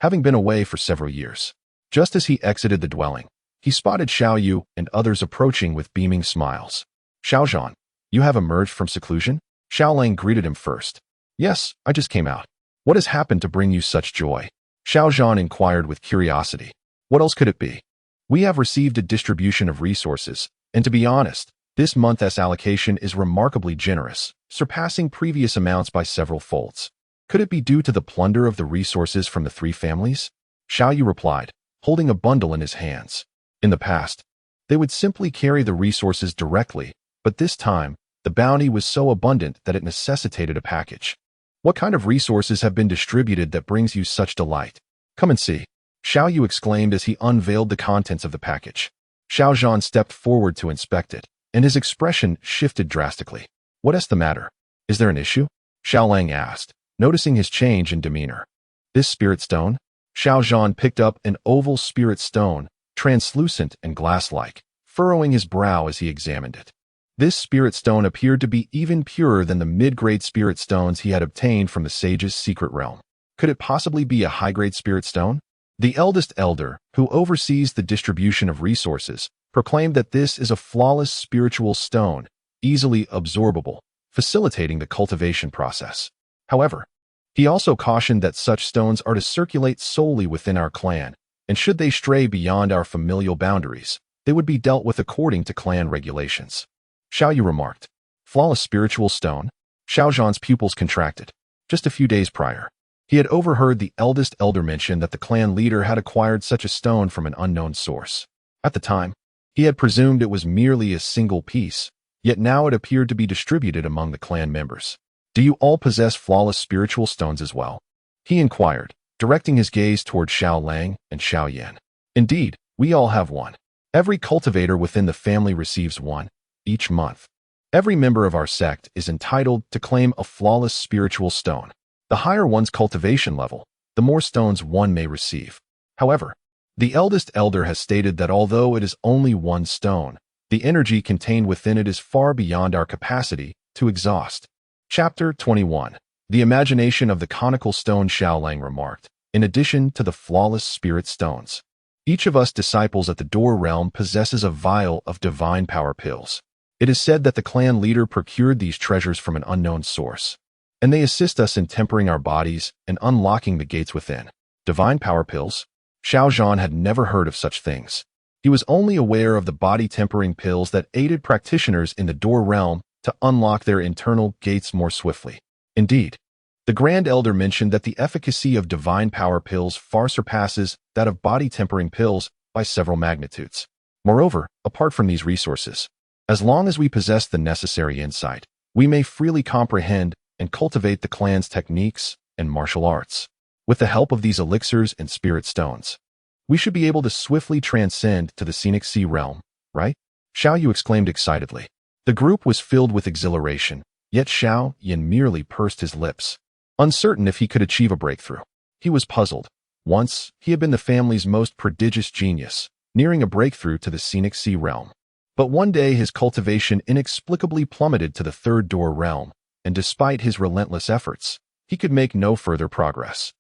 Having been away for several years, just as he exited the dwelling, he spotted Xiao Yu and others approaching with beaming smiles. Xiao Chen, you have emerged from seclusion? Xiao Lang greeted him first. Yes, I just came out. What has happened to bring you such joy? Xiao Chen inquired with curiosity. What else could it be? We have received a distribution of resources, and to be honest, this month's allocation is remarkably generous, surpassing previous amounts by several folds. Could it be due to the plunder of the resources from the three families? Xiao Yu replied, holding a bundle in his hands. In the past, they would simply carry the resources directly, but this time, the bounty was so abundant that it necessitated a package. What kind of resources have been distributed that brings you such delight? Come and see. Xiao Yu exclaimed as he unveiled the contents of the package. Xiao Chen stepped forward to inspect it, and his expression shifted drastically. What is the matter? Is there an issue? Xiao Lang asked, noticing his change in demeanor. This spirit stone? Xiao Chen picked up an oval spirit stone, translucent and glass-like, furrowing his brow as he examined it. This spirit stone appeared to be even purer than the mid-grade spirit stones he had obtained from the sage's secret realm. Could it possibly be a high-grade spirit stone? The eldest elder, who oversees the distribution of resources, proclaimed that this is a flawless spiritual stone, easily absorbable, facilitating the cultivation process. However, he also cautioned that such stones are to circulate solely within our clan, and should they stray beyond our familial boundaries, they would be dealt with according to clan regulations. Xiao Yu remarked. Flawless spiritual stone? Xiao Zhan's pupils contracted. Just a few days prior, he had overheard the eldest elder mention that the clan leader had acquired such a stone from an unknown source. At the time, he had presumed it was merely a single piece, yet now it appeared to be distributed among the clan members. Do you all possess flawless spiritual stones as well? He inquired, directing his gaze toward Xiao Lang and Xiao Yan. Indeed, we all have one. Every cultivator within the family receives one, each month. Every member of our sect is entitled to claim a flawless spiritual stone. The higher one's cultivation level, the more stones one may receive. However, the eldest elder has stated that although it is only one stone, the energy contained within it is far beyond our capacity to exhaust. Chapter 21. The imagination of the conical stone, Xiao Lang remarked, in addition to the flawless spirit stones. Each of us disciples at the Door Realm possesses a vial of divine power pills. It is said that the clan leader procured these treasures from an unknown source, and they assist us in tempering our bodies and unlocking the gates within. Divine power pills? Xiao Chen had never heard of such things. He was only aware of the body-tempering pills that aided practitioners in the Door Realm to unlock their internal gates more swiftly. Indeed, the Grand Elder mentioned that the efficacy of divine power pills far surpasses that of body-tempering pills by several magnitudes. Moreover, apart from these resources, as long as we possess the necessary insight, we may freely comprehend and cultivate the clan's techniques and martial arts. With the help of these elixirs and spirit stones, we should be able to swiftly transcend to the scenic sea realm, right? Xiao Yu exclaimed excitedly. The group was filled with exhilaration, yet Xiao Yan merely pursed his lips, uncertain if he could achieve a breakthrough. He was puzzled. Once, he had been the family's most prodigious genius, nearing a breakthrough to the scenic sea realm. But one day his cultivation inexplicably plummeted to the third door realm, and despite his relentless efforts, he could make no further progress.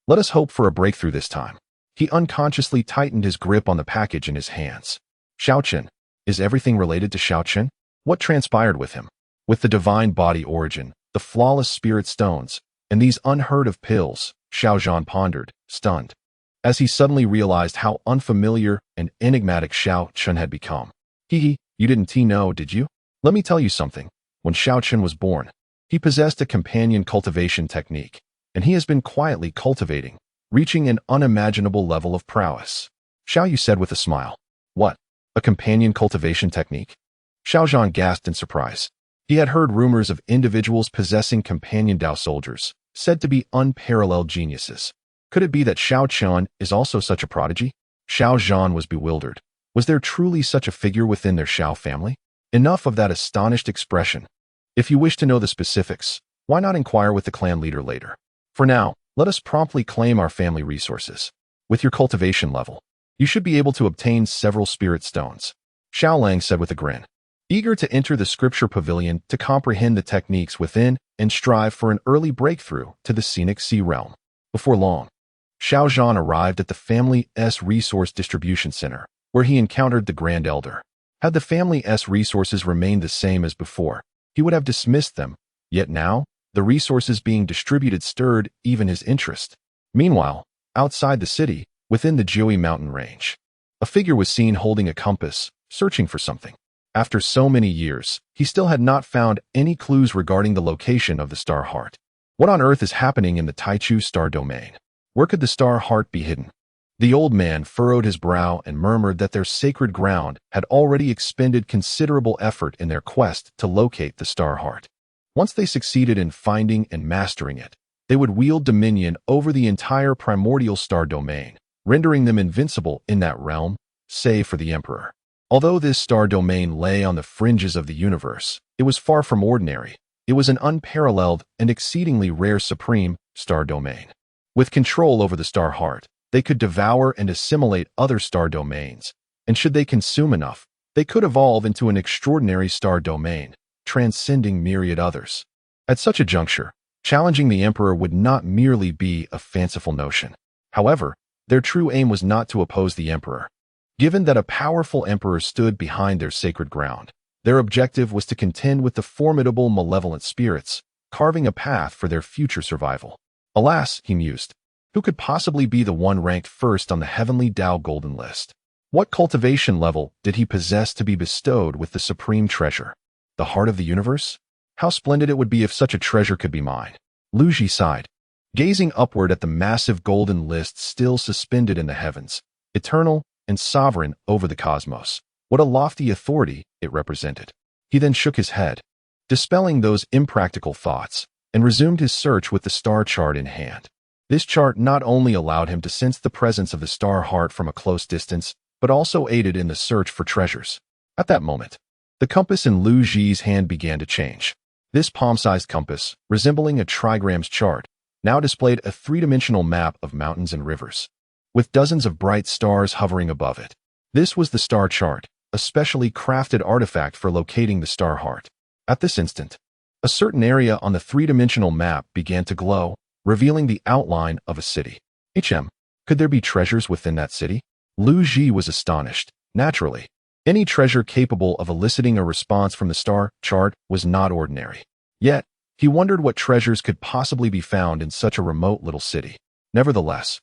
Let us hope for a breakthrough this time. He unconsciously tightened his grip on the package in his hands. Xiao Chen, is everything related to Xiao Chen? What transpired with him? With the divine body origin, the flawless spirit stones, and these unheard of pills, Xiao Zhan pondered, stunned. as he suddenly realized how unfamiliar and enigmatic Xiao Chen had become. You didn't know, did you? Let me tell you something. When Xiao Chen was born, he possessed a companion cultivation technique, and he has been quietly cultivating, reaching an unimaginable level of prowess. Xiao Yu said with a smile. What? A companion cultivation technique? Xiao Zhan gasped in surprise. He had heard rumors of individuals possessing companion Dao soldiers, said to be unparalleled geniuses. Could it be that Xiao Chen is also such a prodigy? Xiao Zhan was bewildered. Was there truly such a figure within their Xiao family? Enough of that astonished expression. If you wish to know the specifics, why not inquire with the clan leader later? For now, let us promptly claim our family resources. With your cultivation level, you should be able to obtain several spirit stones, Xiao Lang said with a grin. Eager to enter the scripture pavilion to comprehend the techniques within and strive for an early breakthrough to the scenic sea realm. Before long, Xiao Zhan arrived at the family's resource distribution center, where he encountered the Grand Elder. Had the family's resources remained the same as before, he would have dismissed them, yet now, the resources being distributed stirred even his interest. Meanwhile, outside the city, within the Jiui mountain range, a figure was seen holding a compass, searching for something. After so many years, he still had not found any clues regarding the location of the star heart. What on earth is happening in the Taichu star domain? Where could the star heart be hidden? The old man furrowed his brow and murmured that their sacred ground had already expended considerable effort in their quest to locate the star heart. Once they succeeded in finding and mastering it, they would wield dominion over the entire primordial star domain, rendering them invincible in that realm, save for the Emperor. Although this star domain lay on the fringes of the universe, it was far from ordinary. It was an unparalleled and exceedingly rare supreme star domain. With control over the star heart, they could devour and assimilate other star domains, and should they consume enough, they could evolve into an extraordinary star domain, transcending myriad others. At such a juncture, challenging the Emperor would not merely be a fanciful notion. However, their true aim was not to oppose the Emperor. Given that a powerful Emperor stood behind their sacred ground, their objective was to contend with the formidable malevolent spirits, carving a path for their future survival. Alas, he mused, who could possibly be the one ranked first on the Heavenly Dao Golden List? What cultivation level did he possess to be bestowed with the supreme treasure? The heart of the universe? How splendid it would be if such a treasure could be mine. Lu Ji sighed, gazing upward at the massive golden list still suspended in the heavens, eternal and sovereign over the cosmos. What a lofty authority it represented. He then shook his head, dispelling those impractical thoughts, and resumed his search with the star chart in hand. This chart not only allowed him to sense the presence of the star heart from a close distance, but also aided in the search for treasures. At that moment, the compass in Lu Ji's hand began to change. This palm-sized compass, resembling a trigram's chart, now displayed a three-dimensional map of mountains and rivers, with dozens of bright stars hovering above it. This was the star chart, a specially crafted artifact for locating the star heart. At this instant, a certain area on the three-dimensional map began to glow, revealing the outline of a city. Could there be treasures within that city? Lu Ji was astonished. Naturally, any treasure capable of eliciting a response from the star chart was not ordinary. Yet, he wondered what treasures could possibly be found in such a remote little city. Nevertheless,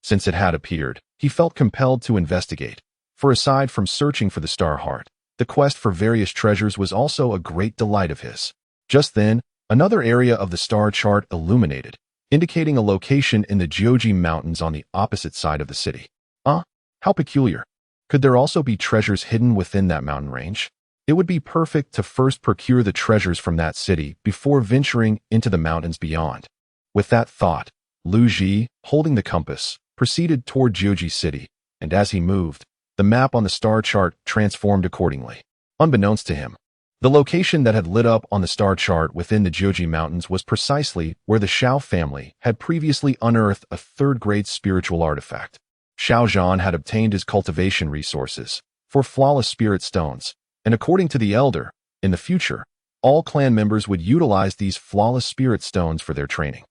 since it had appeared, he felt compelled to investigate, for aside from searching for the star heart, the quest for various treasures was also a great delight of his. Just then, another area of the star chart illuminated, indicating a location in the Jiuji Mountains on the opposite side of the city. How peculiar. Could there also be treasures hidden within that mountain range? It would be perfect to first procure the treasures from that city before venturing into the mountains beyond. With that thought, Lu Ji, holding the compass, proceeded toward Jiuji City, and as he moved, the map on the star chart transformed accordingly. Unbeknownst to him, the location that had lit up on the star chart within the Jiuji Mountains was precisely where the Xiao family had previously unearthed a third-grade spiritual artifact. Xiao Zhan had obtained his cultivation resources for flawless spirit stones, and according to the elder, in the future, all clan members would utilize these flawless spirit stones for their training.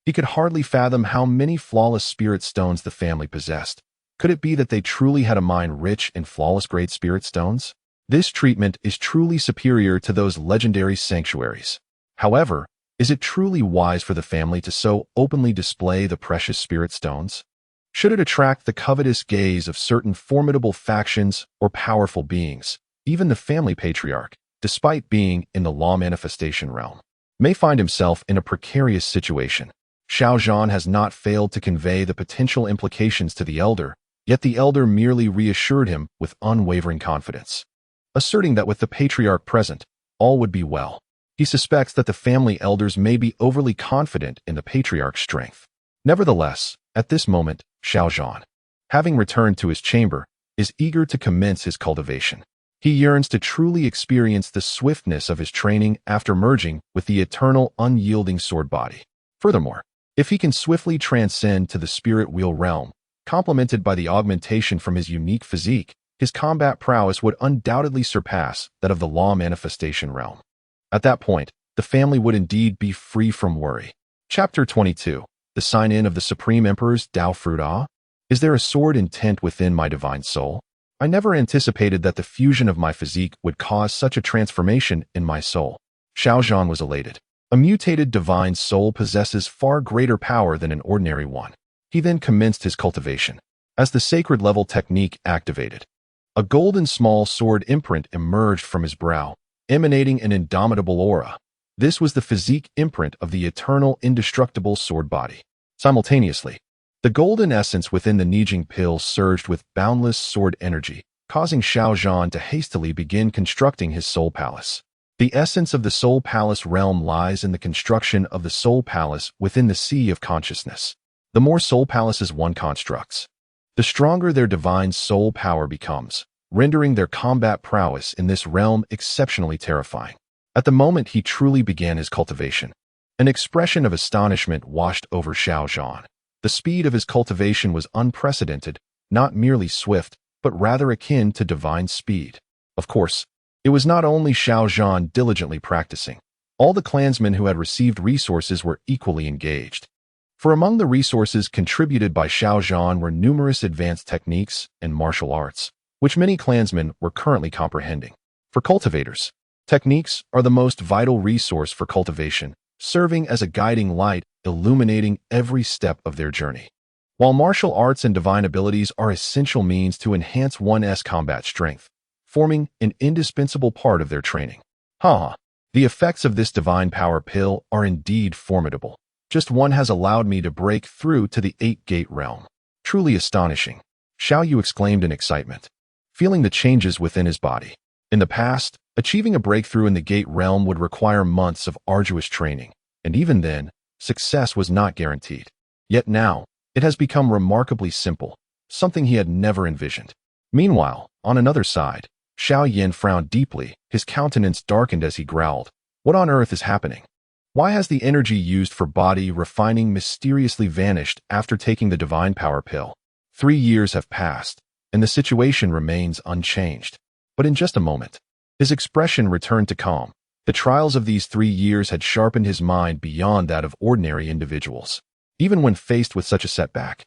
He could hardly fathom how many flawless spirit stones the family possessed. Could it be that they truly had a mine rich in flawless great spirit stones? This treatment is truly superior to those legendary sanctuaries. However, is it truly wise for the family to so openly display the precious spirit stones? Should it attract the covetous gaze of certain formidable factions or powerful beings, even the family patriarch, despite being in the law manifestation realm, may find himself in a precarious situation. Xiao Chen has not failed to convey the potential implications to the elder, yet the elder merely reassured him with unwavering confidence, asserting that with the patriarch present, all would be well. He suspects that the family elders may be overly confident in the patriarch's strength. Nevertheless, at this moment, Xiao Chen, having returned to his chamber, is eager to commence his cultivation. He yearns to truly experience the swiftness of his training after merging with the eternal, unyielding sword body. Furthermore, if he can swiftly transcend to the spirit wheel realm, complemented by the augmentation from his unique physique, his combat prowess would undoubtedly surpass that of the law manifestation realm. At that point, the family would indeed be free from worry. Chapter 22. The Sign-In of the Supreme Emperor's Dao Fruit. Is there a sword intent within my divine soul? I never anticipated that the fusion of my physique would cause such a transformation in my soul. Xiao Chen was elated. A mutated divine soul possesses far greater power than an ordinary one. He then commenced his cultivation. As the sacred level technique activated, a golden small sword imprint emerged from his brow, emanating an indomitable aura. This was the physique imprint of the eternal, indestructible sword body. Simultaneously, the golden essence within the Nijing pill surged with boundless sword energy, causing Xiao Chen to hastily begin constructing his soul palace. The essence of the soul palace realm lies in the construction of the soul palace within the sea of consciousness. The more soul palaces one constructs, the stronger their divine soul power becomes, rendering their combat prowess in this realm exceptionally terrifying. At the moment he truly began his cultivation, an expression of astonishment washed over Xiao Chen. The speed of his cultivation was unprecedented, not merely swift, but rather akin to divine speed. Of course, it was not only Xiao Chen diligently practicing. All the clansmen who had received resources were equally engaged. For among the resources contributed by Xiao Chen were numerous advanced techniques and martial arts, which many clansmen were currently comprehending. For cultivators, techniques are the most vital resource for cultivation, serving as a guiding light, illuminating every step of their journey. While martial arts and divine abilities are essential means to enhance one's combat strength, forming an indispensable part of their training. The effects of this divine power pill are indeed formidable. Just one has allowed me to break through to the 8-gate realm. Truly astonishing, Xiao Yu exclaimed in excitement, feeling the changes within his body. In the past, achieving a breakthrough in the gate realm would require months of arduous training, and even then, success was not guaranteed. Yet now, it has become remarkably simple, something he had never envisioned. Meanwhile, on another side, Xiao Yin frowned deeply, his countenance darkened as he growled. What on earth is happening? Why has the energy used for body refining mysteriously vanished after taking the divine power pill? 3 years have passed, and the situation remains unchanged. But in just a moment, his expression returned to calm. The trials of these 3 years had sharpened his mind beyond that of ordinary individuals. Even when faced with such a setback,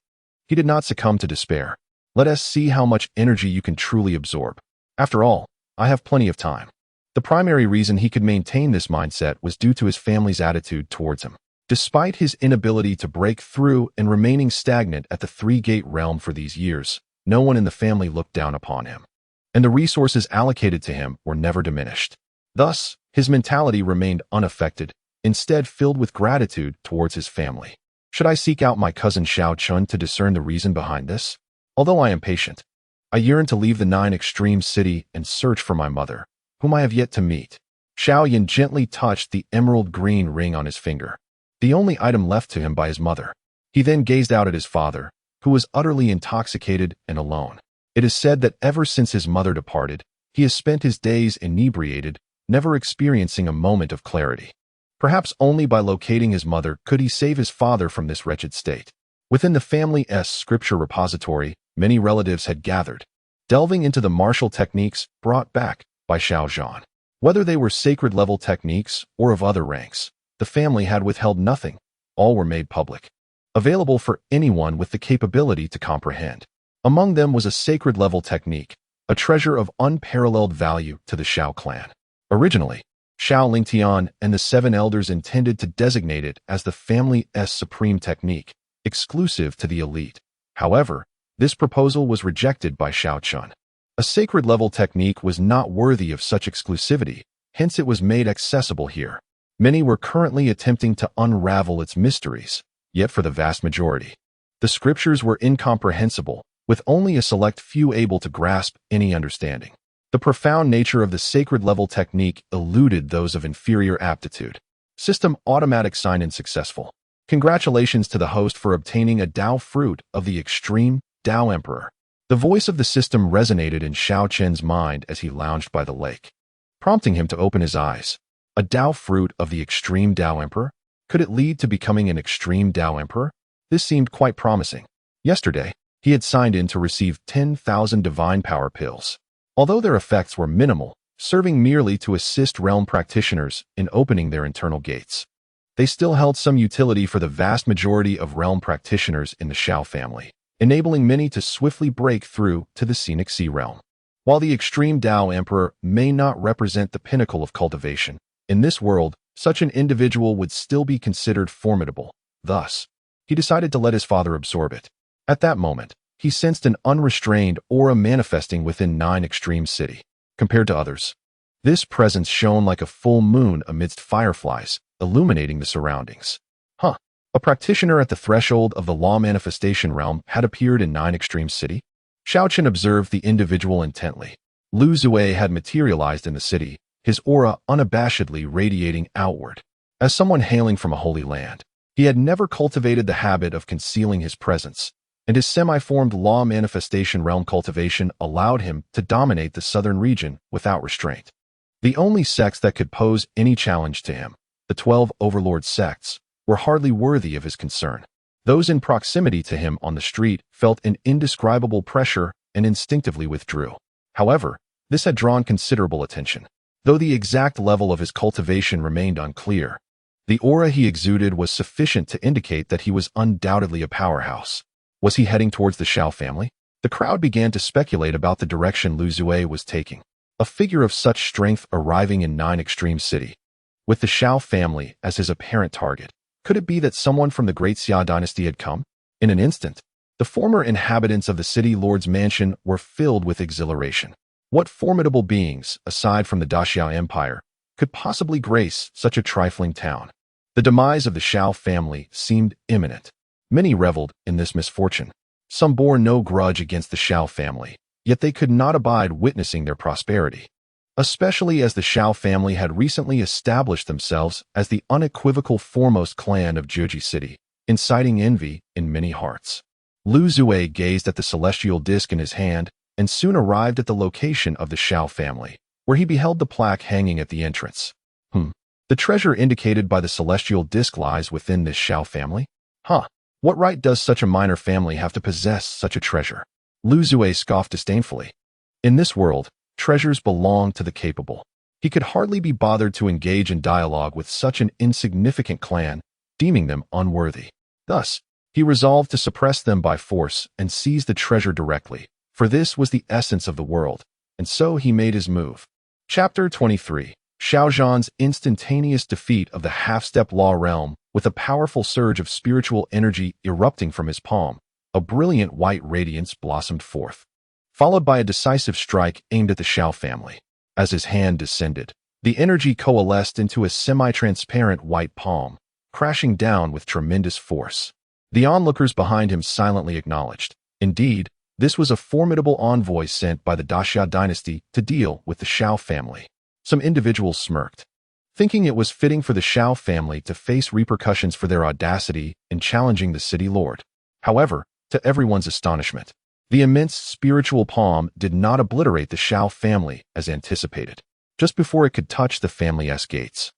he did not succumb to despair. Let us see how much energy you can truly absorb. After all, I have plenty of time. The primary reason he could maintain this mindset was due to his family's attitude towards him. Despite his inability to break through and remaining stagnant at the 3-gate realm for these years, no one in the family looked down upon him, and the resources allocated to him were never diminished. Thus, his mentality remained unaffected, instead filled with gratitude towards his family. Should I seek out my cousin Xiao Chen to discern the reason behind this? Although I am patient, I yearn to leave the 9 extreme city and search for my mother, whom I have yet to meet. Xiao Yin gently touched the emerald green ring on his finger, the only item left to him by his mother. He then gazed out at his father, who was utterly intoxicated and alone. It is said that ever since his mother departed, he has spent his days inebriated, never experiencing a moment of clarity. Perhaps only by locating his mother could he save his father from this wretched state. Within the family's scripture repository, many relatives had gathered, delving into the martial techniques brought back by Xiao Chen. Whether they were sacred-level techniques or of other ranks, the family had withheld nothing. All were made public, available for anyone with the capability to comprehend. Among them was a sacred-level technique, a treasure of unparalleled value to the Xiao clan. Originally, Xiao Lingtian and the 7 elders intended to designate it as the family's supreme technique, exclusive to the elite. However, this proposal was rejected by Xiao Chen. A sacred-level technique was not worthy of such exclusivity, hence it was made accessible here. Many were currently attempting to unravel its mysteries, yet for the vast majority, the scriptures were incomprehensible, with only a select few able to grasp any understanding. The profound nature of the sacred-level technique eluded those of inferior aptitude. System automatic sign-in successful. Congratulations to the host for obtaining a Dao fruit of the extreme Dao Emperor. The voice of the system resonated in Xiao Chen's mind as he lounged by the lake, prompting him to open his eyes. A Dao fruit of the extreme Dao Emperor? Could it lead to becoming an extreme Dao Emperor? This seemed quite promising. Yesterday, he had signed in to receive 10,000 divine power pills. Although their effects were minimal, serving merely to assist realm practitioners in opening their internal gates, they still held some utility for the vast majority of realm practitioners in the Xiao family, enabling many to swiftly break through to the scenic sea realm. While the extreme Dao Emperor may not represent the pinnacle of cultivation, in this world, such an individual would still be considered formidable. Thus, he decided to let his father absorb it. At that moment, he sensed an unrestrained aura manifesting within 9 Extreme City. Compared to others, this presence shone like a full moon amidst fireflies, illuminating the surroundings. A practitioner at the threshold of the law manifestation realm had appeared in 9 Extreme City. Xiao Chen observed the individual intently. Lu Zue had materialized in the city, his aura unabashedly radiating outward. As someone hailing from a holy land, he had never cultivated the habit of concealing his presence, and his semi-formed law manifestation realm cultivation allowed him to dominate the southern region without restraint. The only sects that could pose any challenge to him, the 12 overlord sects, were hardly worthy of his concern. Those in proximity to him on the street felt an indescribable pressure and instinctively withdrew. However, this had drawn considerable attention. Though the exact level of his cultivation remained unclear, the aura he exuded was sufficient to indicate that he was undoubtedly a powerhouse. Was he heading towards the Xiao family? The crowd began to speculate about the direction Lu Zue was taking. A figure of such strength arriving in 9 Extreme City, with the Xiao family as his apparent target. Could it be that someone from the great Xia dynasty had come? In an instant, the former inhabitants of the city lord's mansion were filled with exhilaration. What formidable beings, aside from the Daxiao Empire, could possibly grace such a trifling town? The demise of the Xiao family seemed imminent. Many reveled in this misfortune. Some bore no grudge against the Xiao family, yet they could not abide witnessing their prosperity, especially as the Xiao family had recently established themselves as the unequivocal foremost clan of Juji City, inciting envy in many hearts. Lu Zue gazed at the celestial disc in his hand and soon arrived at the location of the Xiao family, where he beheld the plaque hanging at the entrance. The treasure indicated by the celestial disc lies within this Xiao family? What right does such a minor family have to possess such a treasure? Lu Zue scoffed disdainfully. In this world, treasures belong to the capable. He could hardly be bothered to engage in dialogue with such an insignificant clan, deeming them unworthy. Thus, he resolved to suppress them by force and seize the treasure directly, for this was the essence of the world, and so he made his move. Chapter 23. Xiao Zhan's instantaneous defeat of the half-step law realm with a powerful surge of spiritual energy erupting from his palm. A brilliant white radiance blossomed forth, followed by a decisive strike aimed at the Xiao family. As his hand descended, the energy coalesced into a semi-transparent white palm, crashing down with tremendous force. The onlookers behind him silently acknowledged. Indeed, this was a formidable envoy sent by the Daxia dynasty to deal with the Xiao family. Some individuals smirked, thinking it was fitting for the Xiao family to face repercussions for their audacity in challenging the city lord. However, to everyone's astonishment, the immense spiritual palm did not obliterate the Xiao family as anticipated. Just before it could touch the family's gates,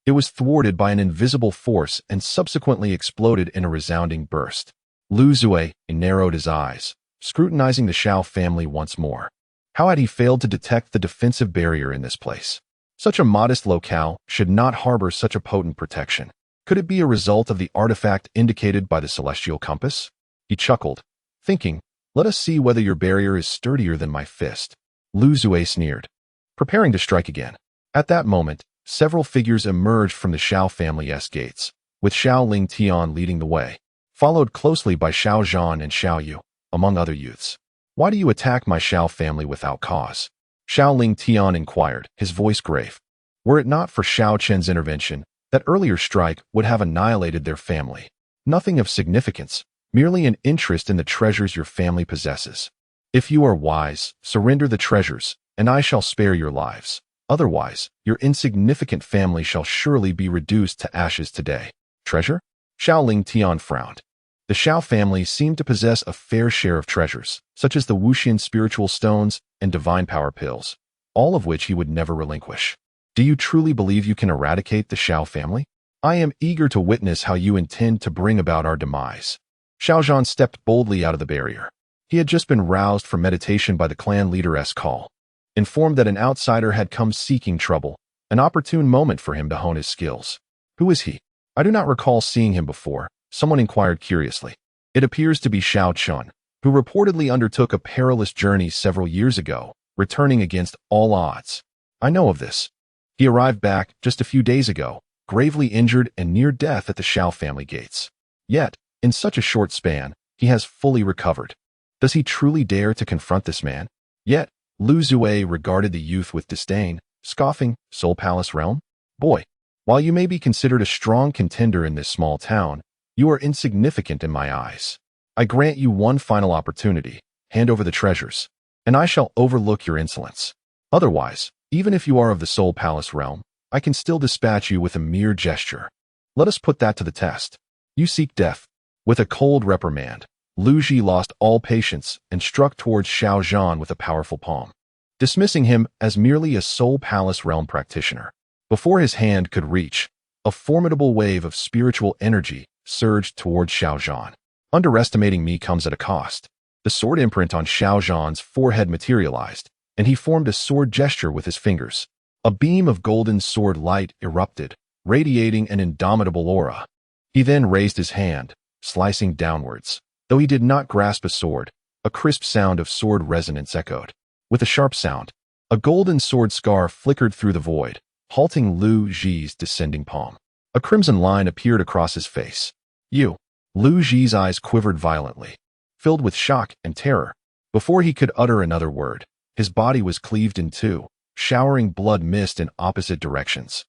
it was thwarted by an invisible force and subsequently exploded in a resounding burst. Lu Zue narrowed his eyes, scrutinizing the Xiao family once more. How had he failed to detect the defensive barrier in this place? Such a modest locale should not harbor such a potent protection. Could it be a result of the artifact indicated by the celestial compass? He chuckled, thinking, "Let us see whether your barrier is sturdier than my fist." Lu Zue sneered, preparing to strike again. At that moment, several figures emerged from the Xiao family's gates, with Xiao Ling Tian leading the way, followed closely by Xiao Zhan and Xiao Yu. among other youths. Why do you attack my Xiao family without cause? Xiao Ling Tian inquired, his voice grave. Were it not for Xiao Chen's intervention, that earlier strike would have annihilated their family. Nothing of significance, merely an interest in the treasures your family possesses. If you are wise, surrender the treasures, and I shall spare your lives. Otherwise, your insignificant family shall surely be reduced to ashes today. Treasure? Xiao Ling Tian frowned. The Xiao family seemed to possess a fair share of treasures, such as the Wuxian spiritual stones and divine power pills, all of which he would never relinquish. Do you truly believe you can eradicate the Xiao family? I am eager to witness how you intend to bring about our demise. Xiao Zhan stepped boldly out of the barrier. He had just been roused from meditation by the clan leader's call. Informed that an outsider had come seeking trouble, an opportune moment for him to hone his skills. Who is he? I do not recall seeing him before, someone inquired curiously. It appears to be Xiao Chen, who reportedly undertook a perilous journey several years ago, returning against all odds. I know of this. He arrived back just a few days ago, gravely injured and near death at the Xiao family gates. Yet, in such a short span, he has fully recovered. Does he truly dare to confront this man? Yet, Lu Zue regarded the youth with disdain, scoffing, Soul Palace realm? Boy, while you may be considered a strong contender in this small town, you are insignificant in my eyes. I grant you one final opportunity, hand over the treasures, and I shall overlook your insolence. Otherwise, even if you are of the Soul Palace realm, I can still dispatch you with a mere gesture. Let us put that to the test. You seek death. With a cold reprimand, Lu Ji lost all patience and struck towards Xiao Zhan with a powerful palm, dismissing him as merely a Soul Palace realm practitioner. Before his hand could reach, a formidable wave of spiritual energy surged towards Xiao Zhan. Underestimating me comes at a cost. The sword imprint on Xiao Zhan's forehead materialized, and he formed a sword gesture with his fingers. A beam of golden sword light erupted, radiating an indomitable aura. He then raised his hand, slicing downwards. Though he did not grasp a sword, a crisp sound of sword resonance echoed. With a sharp sound, a golden sword scar flickered through the void, halting Lu Ji's descending palm. A crimson line appeared across his face. You. Lu Ji's eyes quivered violently, filled with shock and terror. Before he could utter another word, his body was cleaved in two, showering blood mist in opposite directions.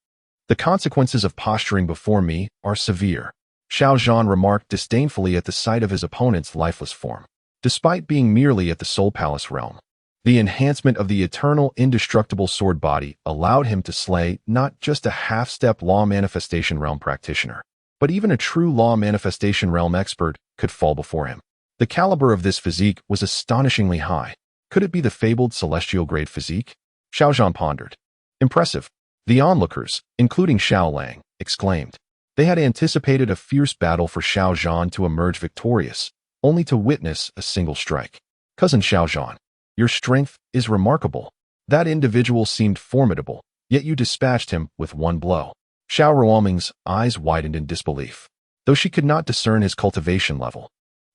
The consequences of posturing before me are severe, Xiao Zhan remarked disdainfully at the sight of his opponent's lifeless form. Despite being merely at the Soul Palace realm, the enhancement of the eternal indestructible sword body allowed him to slay not just a half-step law manifestation realm practitioner, but even a true law manifestation realm expert could fall before him. The caliber of this physique was astonishingly high. Could it be the fabled celestial grade physique? Xiao Zhan pondered. Impressive. The onlookers, including Xiao Lang, exclaimed. They had anticipated a fierce battle for Xiao Zhan to emerge victorious, only to witness a single strike. Cousin Xiao Zhan, your strength is remarkable. That individual seemed formidable, yet you dispatched him with one blow. Xiao Ruoming's eyes widened in disbelief. Though she could not discern his cultivation level,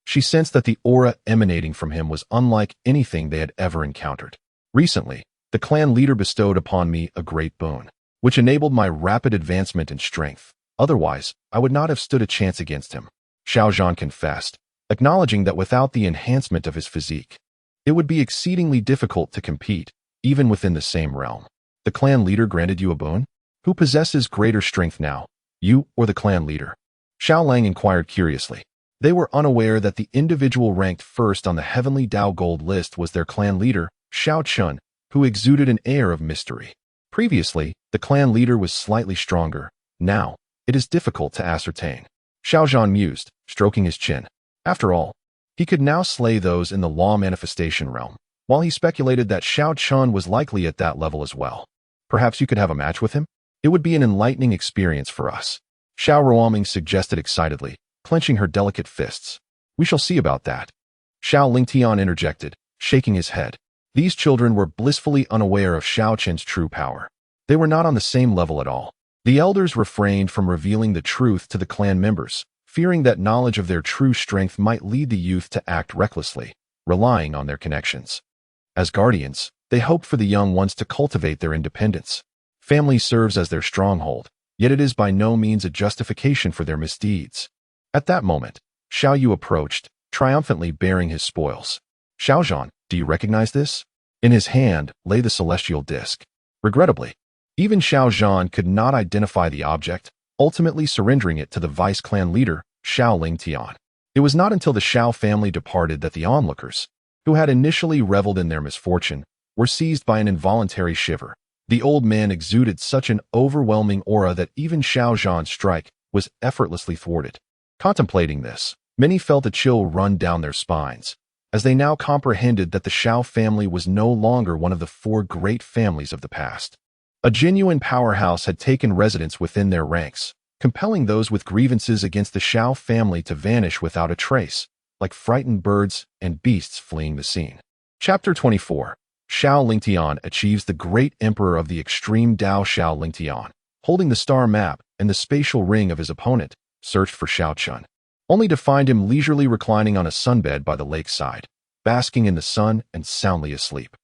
she sensed that the aura emanating from him was unlike anything they had ever encountered. Recently, the clan leader bestowed upon me a great boon, which enabled my rapid advancement in strength. Otherwise, I would not have stood a chance against him. Xiao Zhan confessed, acknowledging that without the enhancement of his physique, it would be exceedingly difficult to compete, even within the same realm. The clan leader granted you a boon? Who possesses greater strength now, you or the clan leader? Xiao Lang inquired curiously. They were unaware that the individual ranked first on the Heavenly Dao Golden List was their clan leader, Xiao Chen, who exuded an air of mystery. Previously, the clan leader was slightly stronger. Now, it is difficult to ascertain. Xiao Zhan mused, stroking his chin. After all, he could now slay those in the law manifestation realm, while he speculated that Xiao Chen was likely at that level as well. Perhaps you could have a match with him? It would be an enlightening experience for us. Xiao Ruoming suggested excitedly, clenching her delicate fists. We shall see about that. Xiao Lingtian interjected, shaking his head. These children were blissfully unaware of Xiao Chen's true power. They were not on the same level at all. The elders refrained from revealing the truth to the clan members, fearing that knowledge of their true strength might lead the youth to act recklessly, relying on their connections. As guardians, they hoped for the young ones to cultivate their independence. Family serves as their stronghold, yet it is by no means a justification for their misdeeds. At that moment, Xiao Yu approached, triumphantly bearing his spoils. Xiao Chen, do you recognize this? In his hand lay the celestial disc. Regrettably, even Xiao Chen could not identify the object, ultimately surrendering it to the vice clan leader, Xiao Lingtian. It was not until the Xiao family departed that the onlookers, who had initially reveled in their misfortune, were seized by an involuntary shiver. The old man exuded such an overwhelming aura that even Xiao Zhan's strike was effortlessly thwarted. Contemplating this, many felt a chill run down their spines, as they now comprehended that the Xiao family was no longer one of the four great families of the past. A genuine powerhouse had taken residence within their ranks, compelling those with grievances against the Xiao family to vanish without a trace, like frightened birds and beasts fleeing the scene. Chapter 24. Xiao Lingtian achieves the great emperor of the extreme Dao. Xiao Lingtian, holding the star map and the spatial ring of his opponent, searched for Xiao Chen, only to find him leisurely reclining on a sunbed by the lakeside, basking in the sun and soundly asleep.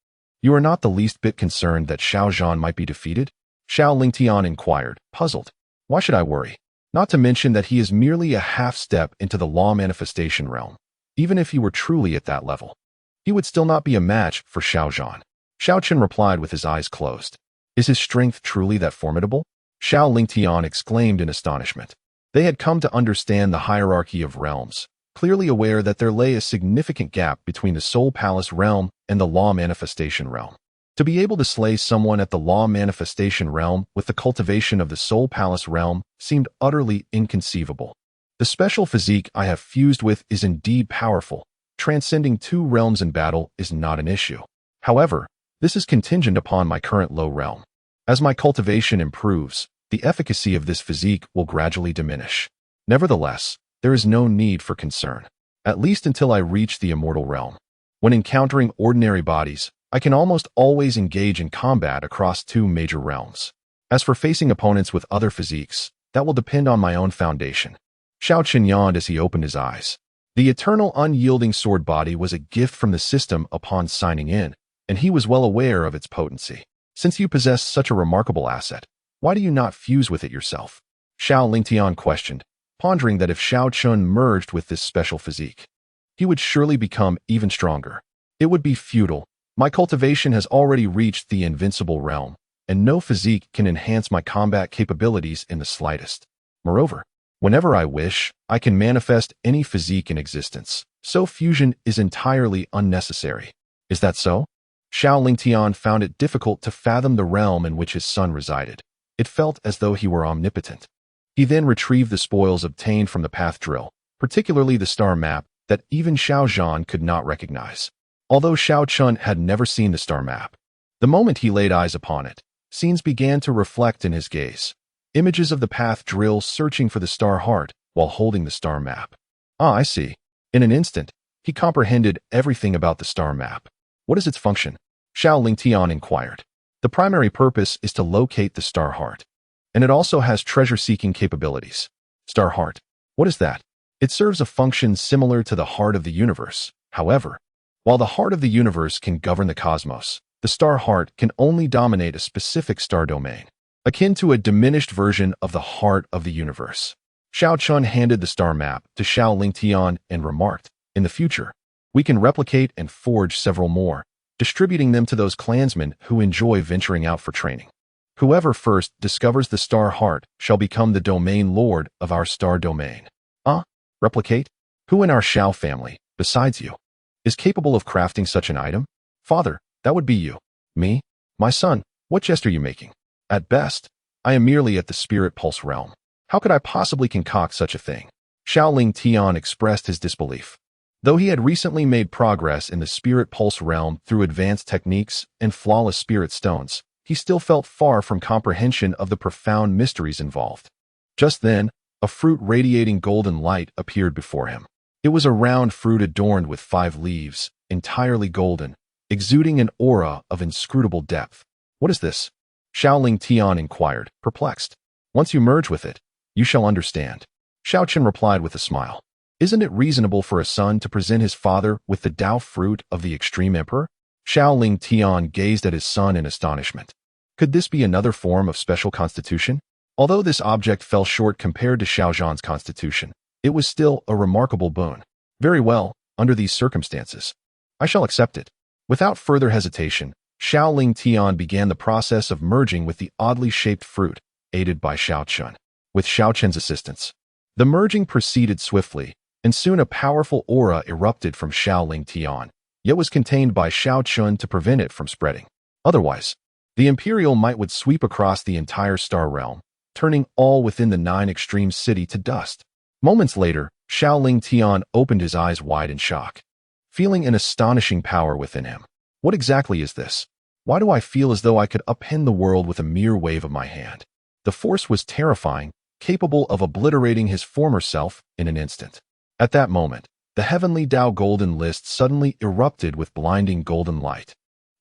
You are not the least bit concerned that Xiao Chen might be defeated? Xiao Lingtian inquired, puzzled. Why should I worry? Not to mention that he is merely a half step into the law manifestation realm. Even if he were truly at that level, he would still not be a match for Xiao Chen. Xiao Chen replied with his eyes closed. Is his strength truly that formidable? Xiao Lingtian exclaimed in astonishment. They had come to understand the hierarchy of realms, clearly aware that there lay a significant gap between the Soul Palace realm and the Law Manifestation realm. To be able to slay someone at the Law Manifestation realm with the cultivation of the Soul Palace realm seemed utterly inconceivable. The special physique I have fused with is indeed powerful. Transcending two realms in battle is not an issue. However, this is contingent upon my current low realm. As my cultivation improves, the efficacy of this physique will gradually diminish. Nevertheless, there is no need for concern, at least until I reach the immortal realm. When encountering ordinary bodies, I can almost always engage in combat across two major realms. As for facing opponents with other physiques, that will depend on my own foundation. Xiao Chen yawned as he opened his eyes. The eternal unyielding sword body was a gift from the system upon signing in, and he was well aware of its potency. Since you possess such a remarkable asset, why do you not fuse with it yourself? Xiao Lingtian questioned, pondering that if Xiao Chen merged with this special physique, he would surely become even stronger. It would be futile. My cultivation has already reached the Invincible realm, and no physique can enhance my combat capabilities in the slightest. Moreover, whenever I wish, I can manifest any physique in existence, so fusion is entirely unnecessary. Is that so? Xiao Lingtian found it difficult to fathom the realm in which his son resided. It felt as though he were omnipotent. He then retrieved the spoils obtained from the path drill, particularly the star map that even Xiao Chen could not recognize. Although Xiao Chen had never seen the star map, the moment he laid eyes upon it, scenes began to reflect in his gaze. Images of the path drill searching for the star heart while holding the star map. Ah, I see. In an instant, he comprehended everything about the star map. What is its function? Xiao Lingtian inquired. The primary purpose is to locate the star heart, and it also has treasure-seeking capabilities. Star heart. What is that? It serves a function similar to the heart of the universe. However, while the heart of the universe can govern the cosmos, the star heart can only dominate a specific star domain, akin to a diminished version of the heart of the universe. Xiao Chen handed the star map to Xiao Lingtian and remarked, in the future, we can replicate and forge several more, distributing them to those clansmen who enjoy venturing out for training. Whoever first discovers the star heart shall become the domain lord of our star domain. Replicate? Who in our Xiao family, besides you, is capable of crafting such an item? Father, that would be you. Me? My son, what jest are you making? At best, I am merely at the spirit pulse realm. How could I possibly concoct such a thing? Xiao Lingtian expressed his disbelief. Though he had recently made progress in the spirit pulse realm through advanced techniques and flawless spirit stones, he still felt far from comprehension of the profound mysteries involved. Just then, a fruit radiating golden light appeared before him. It was a round fruit adorned with 5 leaves, entirely golden, exuding an aura of inscrutable depth. What is this? Xiao Lingtian inquired, perplexed. Once you merge with it, you shall understand. Xiao Chen replied with a smile. Isn't it reasonable for a son to present his father with the Dao fruit of the extreme emperor? Xiao Lingtian gazed at his son in astonishment. Could this be another form of special constitution? Although this object fell short compared to Xiao Zhan's constitution, it was still a remarkable boon. Very well, under these circumstances. I shall accept it. Without further hesitation, Xiao Ling Tian began the process of merging with the oddly shaped fruit, aided by Xiao Chen. With Xiao Chen's assistance, the merging proceeded swiftly, and soon a powerful aura erupted from Xiao Ling Tian, yet was contained by Xiao Chen to prevent it from spreading. Otherwise, the imperial might would sweep across the entire star realm, turning all within the 9 extreme city to dust. Moments later, Xiao Ling Tian opened his eyes wide in shock, feeling an astonishing power within him. What exactly is this? Why do I feel as though I could upend the world with a mere wave of my hand? The force was terrifying, capable of obliterating his former self in an instant. At that moment, the Heavenly Dao Golden List suddenly erupted with blinding golden light,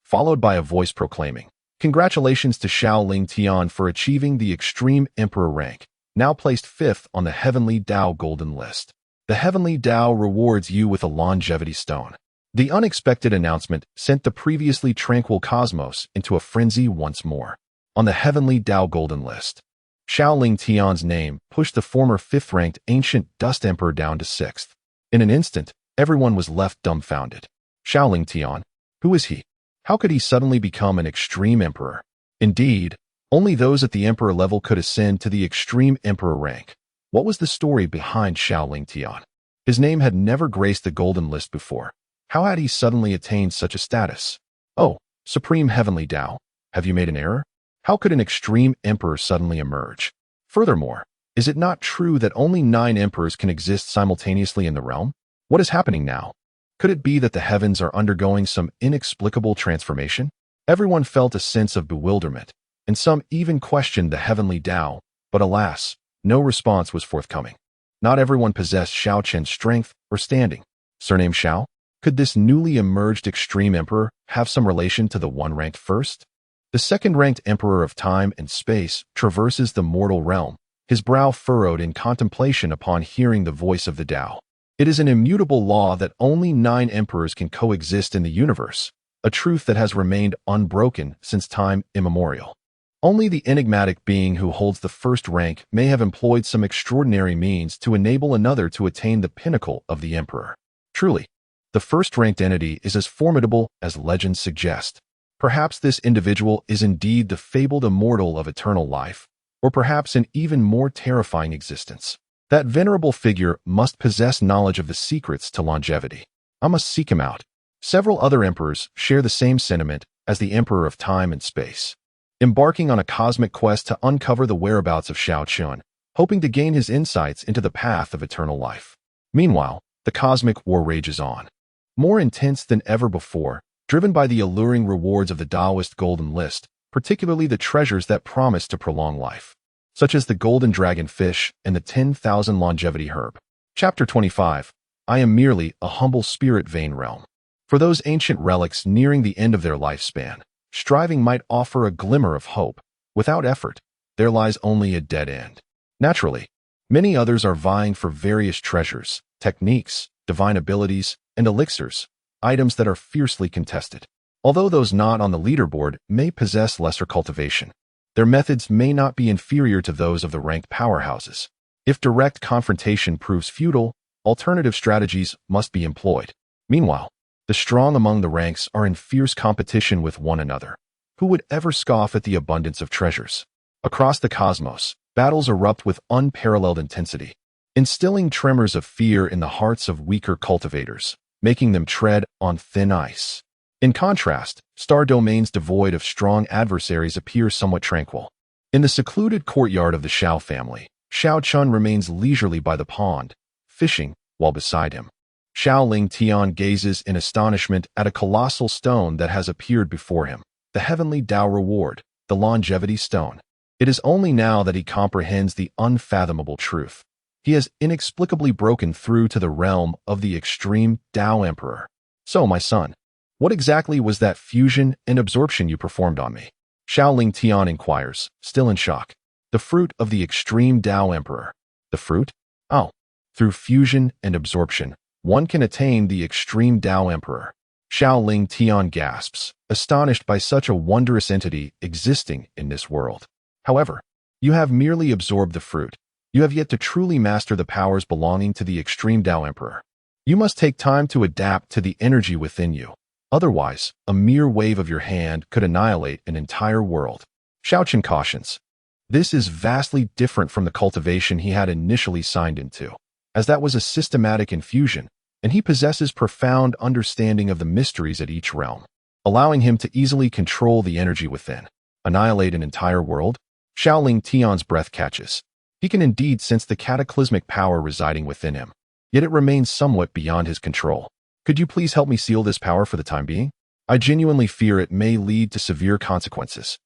followed by a voice proclaiming, "Congratulations to Xiao Ling Tian for achieving the Extreme Emperor rank, now placed 5th on the Heavenly Dao Golden List. The Heavenly Dao rewards you with a longevity stone." The unexpected announcement sent the previously tranquil cosmos into a frenzy once more. On the Heavenly Dao Golden List, Xiao Ling Tian's name pushed the former 5th-ranked ancient Dust Emperor down to 6th. In an instant, everyone was left dumbfounded. Xiao Ling Tian? Who is he? How could he suddenly become an Extreme Emperor? Indeed, only those at the Emperor level could ascend to the Extreme Emperor rank. What was the story behind Xiao Ling Tian? His name had never graced the Golden List before. How had he suddenly attained such a status? Oh, Supreme Heavenly Dao, have you made an error? How could an Extreme Emperor suddenly emerge? Furthermore, is it not true that only 9 emperors can exist simultaneously in the realm? What is happening now? Could it be that the heavens are undergoing some inexplicable transformation? Everyone felt a sense of bewilderment, and some even questioned the Heavenly Dao, but alas, no response was forthcoming. Not everyone possessed Xiao Chen's strength or standing. Surname Xiao? Could this newly emerged Extreme Emperor have some relation to the one ranked first? The 2nd-ranked Emperor of Time and Space traverses the mortal realm, his brow furrowed in contemplation upon hearing the voice of the Tao. It is an immutable law that only 9 emperors can coexist in the universe, a truth that has remained unbroken since time immemorial. Only the enigmatic being who holds the 1st rank may have employed some extraordinary means to enable another to attain the pinnacle of the Emperor. Truly, the 1st-ranked entity is as formidable as legends suggest. Perhaps this individual is indeed the fabled immortal of eternal life, or perhaps an even more terrifying existence. That venerable figure must possess knowledge of the secrets to longevity. I must seek him out. Several other emperors share the same sentiment as the Emperor of Time and Space, embarking on a cosmic quest to uncover the whereabouts of Xiao Chen, hoping to gain his insights into the path of eternal life. Meanwhile, the cosmic war rages on, more intense than ever before, driven by the alluring rewards of the Taoist Golden List, particularly the treasures that promise to prolong life, such as the golden dragon fish and the 10,000 longevity herb. Chapter 25. I am merely a humble spirit vein realm. For those ancient relics nearing the end of their lifespan, striving might offer a glimmer of hope. Without effort, there lies only a dead end. Naturally, many others are vying for various treasures, techniques, divine abilities, and elixirs, items that are fiercely contested. Although those not on the leaderboard may possess lesser cultivation, their methods may not be inferior to those of the ranked powerhouses. If direct confrontation proves futile, alternative strategies must be employed. Meanwhile, the strong among the ranks are in fierce competition with one another. Who would ever scoff at the abundance of treasures? Across the cosmos, battles erupt with unparalleled intensity, instilling tremors of fear in the hearts of weaker cultivators, making them tread on thin ice. In contrast, star domains devoid of strong adversaries appear somewhat tranquil. In the secluded courtyard of the Xiao family, Xiao Chen remains leisurely by the pond, fishing, while beside him, Xiao Ling Tian gazes in astonishment at a colossal stone that has appeared before him, the Heavenly Dao Reward, the Longevity Stone. It is only now that he comprehends the unfathomable truth. He has inexplicably broken through to the realm of the Extreme Dao Emperor. So, my son, what exactly was that fusion and absorption you performed on me? Xiao Ling Tian inquires, still in shock. The fruit of the Extreme Dao Emperor. The fruit? Oh, through fusion and absorption, one can attain the Extreme Dao Emperor. Xiao Ling Tian gasps, astonished by such a wondrous entity existing in this world. However, you have merely absorbed the fruit. You have yet to truly master the powers belonging to the Extreme Dao Emperor. You must take time to adapt to the energy within you. Otherwise, a mere wave of your hand could annihilate an entire world. Xiao Chen cautions. This is vastly different from the cultivation he had initially signed into, as that was a systematic infusion, and he possesses profound understanding of the mysteries at each realm, allowing him to easily control the energy within. Annihilate an entire world? Xiaoling Tian's breath catches. He can indeed sense the cataclysmic power residing within him, yet it remains somewhat beyond his control. Could you please help me seal this power for the time being? I genuinely fear it may lead to severe consequences.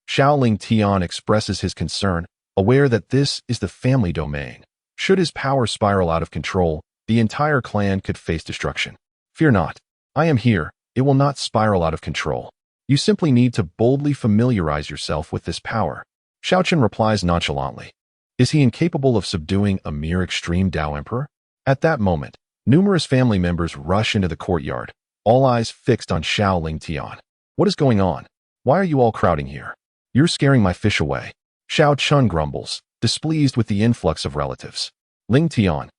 Xiaoling Tian expresses his concern, aware that this is the family domain. Should his power spiral out of control, the entire clan could face destruction. Fear not. I am here. It will not spiral out of control. You simply need to boldly familiarize yourself with this power. Xiao Chen replies nonchalantly. Is he incapable of subduing a mere extreme Dao Emperor? At that moment, numerous family members rush into the courtyard, all eyes fixed on Xiaoling Tian. What is going on? Why are you all crowding here? You're scaring my fish away. Xiao Chen grumbles, displeased with the influx of relatives. Ling Tian,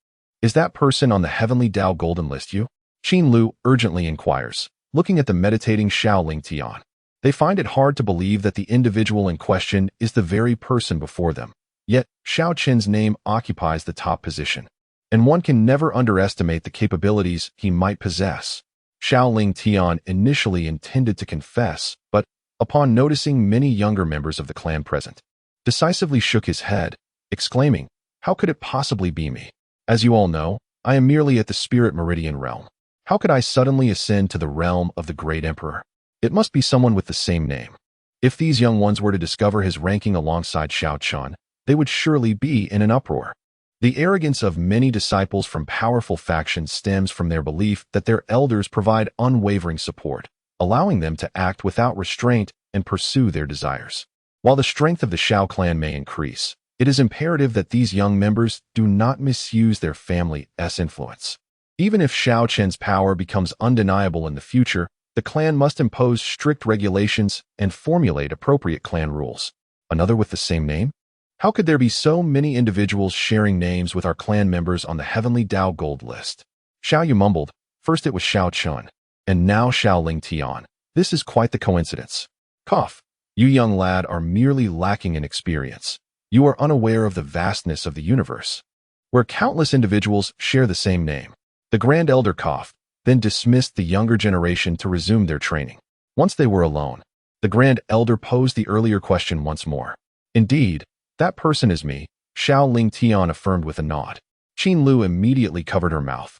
is that person on the Heavenly Dao Golden List you? Qin Lu urgently inquires, looking at the meditating Xiaoling Tian. They find it hard to believe that the individual in question is the very person before them. Yet, Xiao Chen's name occupies the top position, and one can never underestimate the capabilities he might possess. Xiaoling Tian initially intended to confess, but, upon noticing many younger members of the clan present, decisively shook his head, exclaiming, "How could it possibly be me? As you all know, I am merely at the spirit meridian realm. How could I suddenly ascend to the realm of the great emperor? It must be someone with the same name." If these young ones were to discover his ranking alongside Xiao Chen, they would surely be in an uproar. The arrogance of many disciples from powerful factions stems from their belief that their elders provide unwavering support, allowing them to act without restraint and pursue their desires. While the strength of the Xiao clan may increase, it is imperative that these young members do not misuse their family's influence. Even if Xiao Chen's power becomes undeniable in the future, the clan must impose strict regulations and formulate appropriate clan rules. Another with the same name? How could there be so many individuals sharing names with our clan members on the Heavenly Dao Gold List? Xiao Yu mumbled. First it was Xiao Chen, and now Xiaoling Tian. This is quite the coincidence. Cough. You young lad are merely lacking in experience. You are unaware of the vastness of the universe, where countless individuals share the same name. The Grand Elder coughed, then dismissed the younger generation to resume their training. Once they were alone, the Grand Elder posed the earlier question once more. Indeed, that person is me, Xiaoling Tian affirmed with a nod. Qin Lu immediately covered her mouth,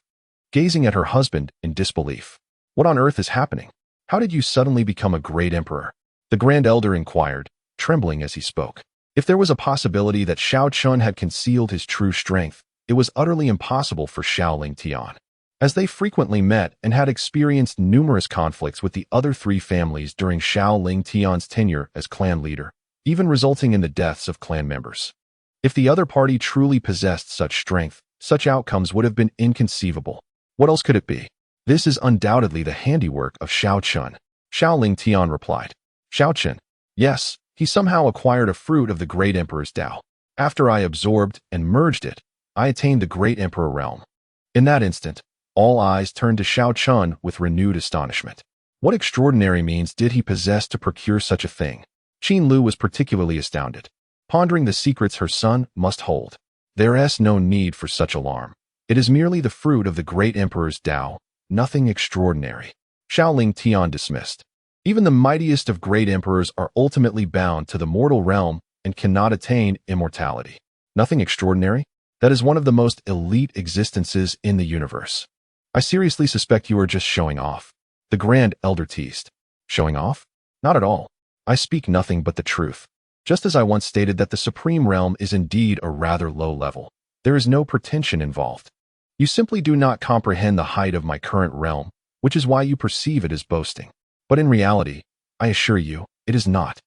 gazing at her husband in disbelief. What on earth is happening? How did you suddenly become a great emperor? The Grand Elder inquired, trembling as he spoke. If there was a possibility that Xiao Chen had concealed his true strength, it was utterly impossible for Xiaoling Tian, as they frequently met and had experienced numerous conflicts with the other three families during Xiaoling Tian's tenure as clan leader, even resulting in the deaths of clan members. If the other party truly possessed such strength, such outcomes would have been inconceivable. What else could it be? This is undoubtedly the handiwork of Xiao Chen. Xiaoling Tian replied. Xiao Chen. Yes, he somehow acquired a fruit of the great emperor's Dao. After I absorbed and merged it, I attained the great emperor realm. In that instant, all eyes turned to Xiao Chen with renewed astonishment. What extraordinary means did he possess to procure such a thing? Qin Lu was particularly astounded, pondering the secrets her son must hold. There is no need for such alarm. It is merely the fruit of the great emperor's Dao, nothing extraordinary. Xiaoling Tian dismissed. Even the mightiest of great emperors are ultimately bound to the mortal realm and cannot attain immortality. Nothing extraordinary? That is one of the most elite existences in the universe. I seriously suspect you are just showing off. The Grand Elder teased. Showing off? Not at all. I speak nothing but the truth. Just as I once stated that the Supreme Realm is indeed a rather low level, there is no pretension involved. You simply do not comprehend the height of my current realm, which is why you perceive it as boasting. But in reality, I assure you, it is not.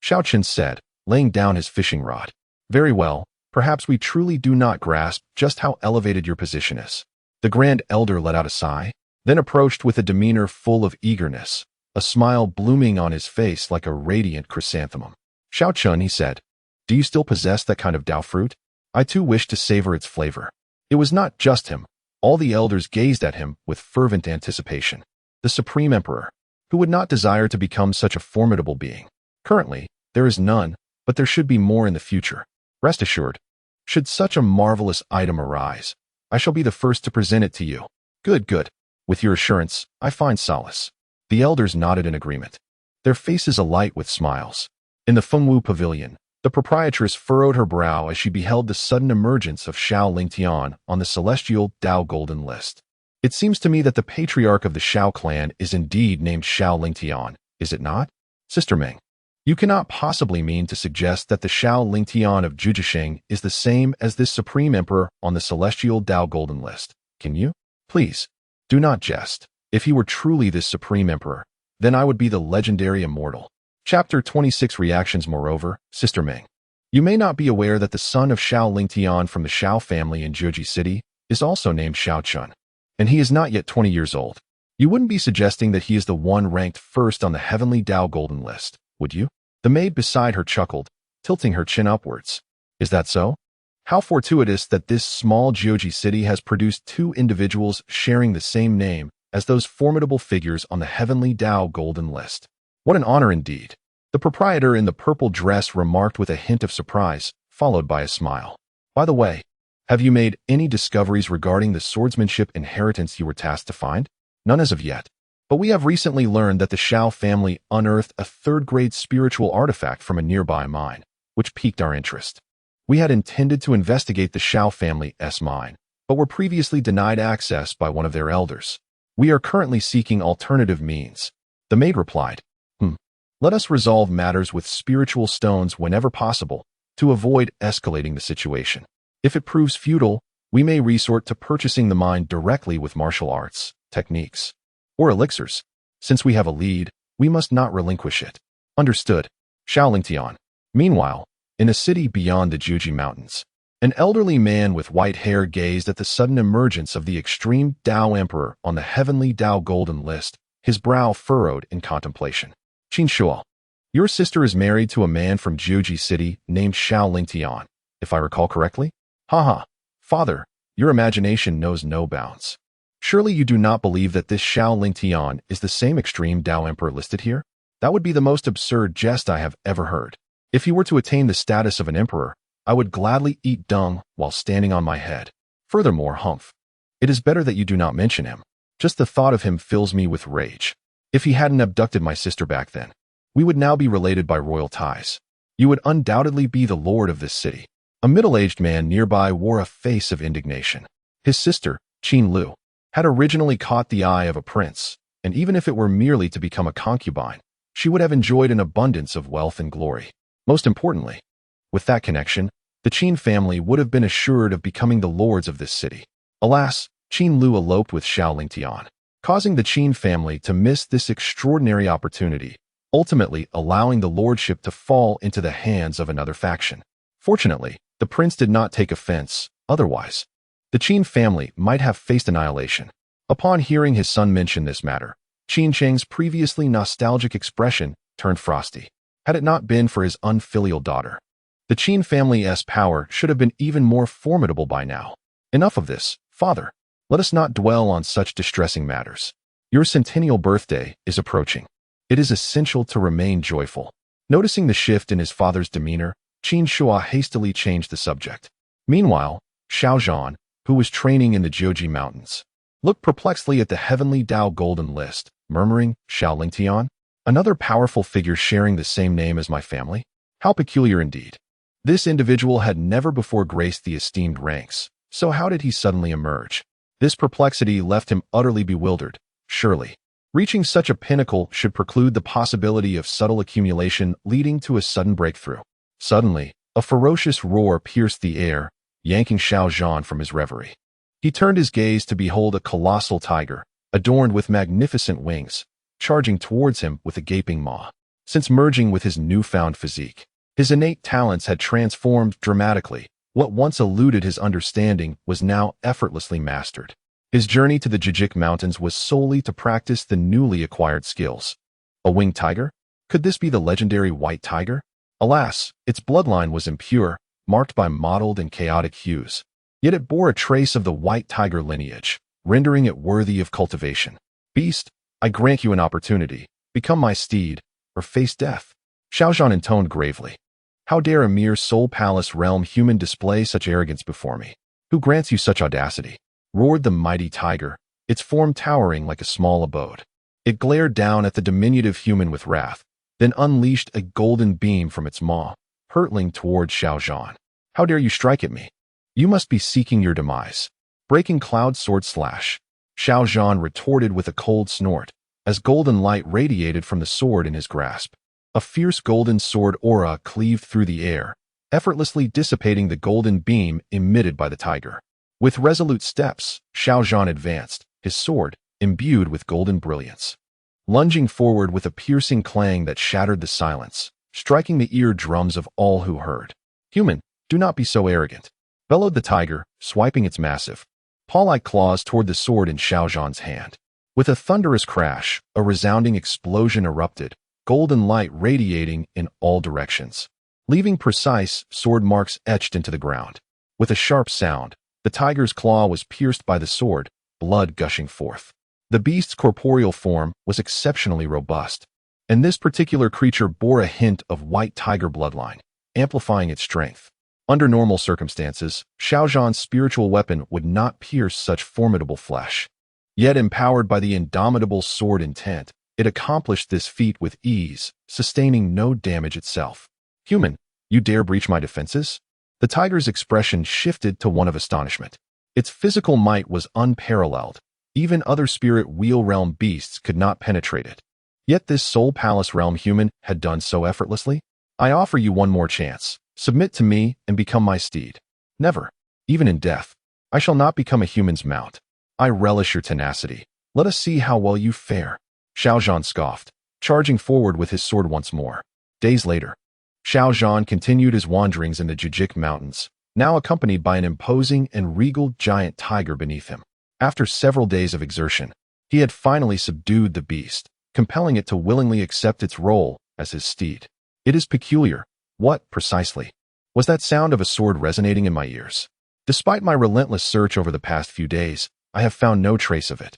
Xiao Chen said, laying down his fishing rod. Very well, perhaps we truly do not grasp just how elevated your position is. The Grand Elder let out a sigh, then approached with a demeanor full of eagerness, a smile blooming on his face like a radiant chrysanthemum. Xiao Chen, he said, do you still possess that kind of Dao fruit? I too wish to savor its flavor. It was not just him, All the elders gazed at him with fervent anticipation. The Supreme Emperor, who would not desire to become such a formidable being. Currently, there is none, but there should be more in the future. Rest assured, should such a marvelous item arise, I shall be the first to present it to you. Good, good. With your assurance, I find solace. The elders nodded in agreement, their faces alight with smiles. In the Fengwu Pavilion, the proprietress furrowed her brow as she beheld the sudden emergence of Xiao Lingtian on the celestial Dao Golden List. It seems to me that the patriarch of the Xiao clan is indeed named Xiao Lingtian, is it not? Sister Ming, you cannot possibly mean to suggest that the Xiao Lingtian of Juzhisheng is the same as this Supreme Emperor on the celestial Dao Golden List, can you? Please, do not jest. If he were truly this Supreme Emperor, then I would be the legendary immortal. Chapter 26 Reactions. Moreover, Sister Ming, you may not be aware that the son of Xiao Lingtian from the Xiao family in Zheji City is also named Xiao Chen, and he is not yet 20 years old. You wouldn't be suggesting that he is the one ranked first on the Heavenly Dao Golden List, would you? The maid beside her chuckled, tilting her chin upwards. Is that so? How fortuitous that this small Zheji city has produced two individuals sharing the same name as those formidable figures on the Heavenly Dao Golden List. What an honor indeed. The proprietor in the purple dress remarked with a hint of surprise, followed by a smile. By the way, have you made any discoveries regarding the swordsmanship inheritance you were tasked to find? None as of yet. But we have recently learned that the Xiao family unearthed a third-grade spiritual artifact from a nearby mine, which piqued our interest. We had intended to investigate the Xiao family's mine, but were previously denied access by one of their elders. We are currently seeking alternative means. The maid replied, Let us resolve matters with spiritual stones whenever possible, to avoid escalating the situation. If it proves futile, we may resort to purchasing the mine directly with martial arts, techniques, or elixirs. Since we have a lead, we must not relinquish it. Understood. Xiao Lingtian. Meanwhile, in a city beyond the Juji Mountains, an elderly man with white hair gazed at the sudden emergence of the extreme Dao Emperor on the Heavenly Dao Golden List, his brow furrowed in contemplation. Qin Shuo, your sister is married to a man from Juji City named Xiao Lingtian, if I recall correctly? Haha, father, your imagination knows no bounds. Surely you do not believe that this Xiao Lingtian is the same extreme Dao Emperor listed here? That would be the most absurd jest I have ever heard. If he were to attain the status of an emperor, I would gladly eat dung while standing on my head. Furthermore, humph, it is better that you do not mention him. Just the thought of him fills me with rage. If he hadn't abducted my sister back then, we would now be related by royal ties. You would undoubtedly be the lord of this city. A middle-aged man nearby wore a face of indignation. His sister, Qin Lu, had originally caught the eye of a prince, and even if it were merely to become a concubine, she would have enjoyed an abundance of wealth and glory. Most importantly, with that connection, the Qin family would have been assured of becoming the lords of this city. Alas, Qin Lu eloped with Xiao Lingtian, causing the Qin family to miss this extraordinary opportunity, ultimately allowing the lordship to fall into the hands of another faction. Fortunately, the prince did not take offense, otherwise, the Qin family might have faced annihilation. Upon hearing his son mention this matter, Qin Cheng's previously nostalgic expression turned frosty. Had it not been for his unfilial daughter, the Qin family's power should have been even more formidable by now. Enough of this, father. Let us not dwell on such distressing matters. Your centennial birthday is approaching. It is essential to remain joyful. Noticing the shift in his father's demeanor, Qin Shuo hastily changed the subject. Meanwhile, Xiao Zhan, who was training in the Zheji Mountains, looked perplexedly at the Heavenly Dao Golden List, murmuring, Xiao Lingtian? Another powerful figure sharing the same name as my family? How peculiar indeed. This individual had never before graced the esteemed ranks, so how did he suddenly emerge? This perplexity left him utterly bewildered. Surely, reaching such a pinnacle should preclude the possibility of subtle accumulation leading to a sudden breakthrough. Suddenly, a ferocious roar pierced the air, yanking Xiao Zhan from his reverie. He turned his gaze to behold a colossal tiger, adorned with magnificent wings, charging towards him with a gaping maw. Since merging with his newfound physique, his innate talents had transformed dramatically. What once eluded his understanding was now effortlessly mastered. His journey to the Jijik Mountains was solely to practice the newly acquired skills. A winged tiger? Could this be the legendary white tiger? Alas, its bloodline was impure, marked by mottled and chaotic hues. Yet it bore a trace of the white tiger lineage, rendering it worthy of cultivation. Beast, I grant you an opportunity. Become my steed, or face death. Xiao Chen intoned gravely. How dare a mere soul palace realm human display such arrogance before me? Who grants you such audacity? Roared the mighty tiger, its form towering like a small abode. It glared down at the diminutive human with wrath, then unleashed a golden beam from its maw, hurtling toward Xiao Chen. How dare you strike at me? You must be seeking your demise. Breaking cloud sword slash. Xiao Chen retorted with a cold snort, as golden light radiated from the sword in his grasp. A fierce golden sword aura cleaved through the air, effortlessly dissipating the golden beam emitted by the tiger. With resolute steps, Xiao Chen advanced, his sword imbued with golden brilliance. Lunging forward with a piercing clang that shattered the silence, striking the eardrums of all who heard. Human, do not be so arrogant, bellowed the tiger, swiping its massive, paw-like claws toward the sword in Xiao Zhan's hand. With a thunderous crash, a resounding explosion erupted, golden light radiating in all directions, leaving precise sword marks etched into the ground. With a sharp sound, the tiger's claw was pierced by the sword, blood gushing forth. The beast's corporeal form was exceptionally robust, and this particular creature bore a hint of white tiger bloodline, amplifying its strength. Under normal circumstances, Xiao Zhan's spiritual weapon would not pierce such formidable flesh. Yet empowered by the indomitable sword intent, it accomplished this feat with ease, sustaining no damage itself. Human, you dare breach my defenses? The tiger's expression shifted to one of astonishment. Its physical might was unparalleled. Even other spirit wheel realm beasts could not penetrate it. Yet this soul palace realm human had done so effortlessly. I offer you one more chance. Submit to me and become my steed. Never, even in death, I shall not become a human's mount. I relish your tenacity. Let us see how well you fare. Xiao Zhan scoffed, charging forward with his sword once more. Days later, Xiao Zhan continued his wanderings in the Jujik Mountains, now accompanied by an imposing and regal giant tiger beneath him. After several days of exertion, he had finally subdued the beast, compelling it to willingly accept its role as his steed. It is peculiar. What, precisely, was that sound of a sword resonating in my ears? Despite my relentless search over the past few days, I have found no trace of it.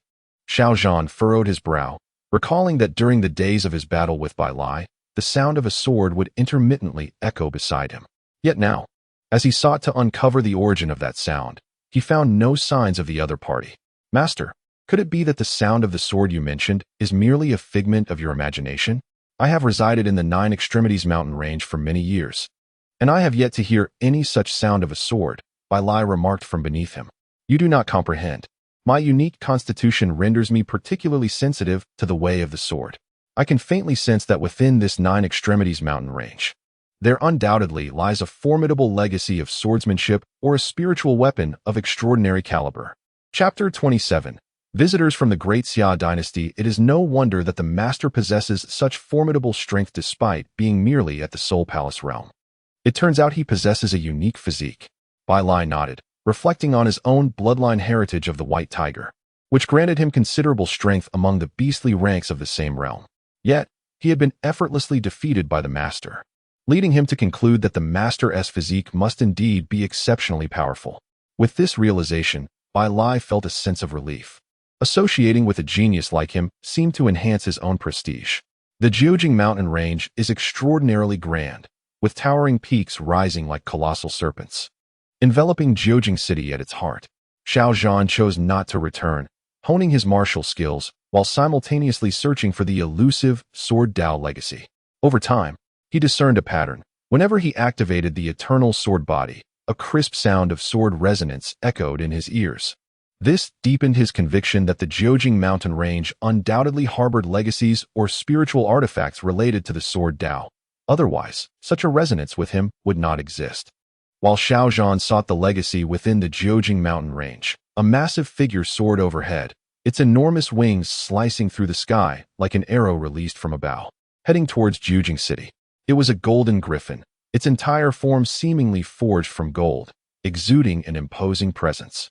Xiao Zhan furrowed his brow, recalling that during the days of his battle with Bai Lai, the sound of a sword would intermittently echo beside him. Yet now, as he sought to uncover the origin of that sound, he found no signs of the other party. Master, could it be that the sound of the sword you mentioned is merely a figment of your imagination? I have resided in the Nine Extremities mountain range for many years, and I have yet to hear any such sound of a sword, Bai Lai remarked from beneath him. You do not comprehend. My unique constitution renders me particularly sensitive to the way of the sword. I can faintly sense that within this Nine Extremities mountain range, there undoubtedly lies a formidable legacy of swordsmanship or a spiritual weapon of extraordinary caliber. Chapter 27. Visitors from the Great Xia dynasty. It is no wonder that the master possesses such formidable strength despite being merely at the Soul Palace realm. It turns out he possesses a unique physique. Bai Lai nodded, reflecting on his own bloodline heritage of the white tiger, which granted him considerable strength among the beastly ranks of the same realm. Yet, he had been effortlessly defeated by the master, leading him to conclude that the master's physique must indeed be exceptionally powerful. With this realization, Bai Lai felt a sense of relief. Associating with a genius like him seemed to enhance his own prestige. The Jiujing mountain range is extraordinarily grand, with towering peaks rising like colossal serpents, enveloping Jiujing City at its heart. Xiao Zhan chose not to return, honing his martial skills while simultaneously searching for the elusive Sword Dao legacy. Over time, he discerned a pattern. Whenever he activated the eternal sword body, a crisp sound of sword resonance echoed in his ears. This deepened his conviction that the Jiujing mountain range undoubtedly harbored legacies or spiritual artifacts related to the Sword Dao. Otherwise, such a resonance with him would not exist. While Xiao Zhan sought the legacy within the Jiujing mountain range, a massive figure soared overhead, its enormous wings slicing through the sky like an arrow released from a bow, heading towards Jiujing City. It was a golden griffin, its entire form seemingly forged from gold, exuding an imposing presence.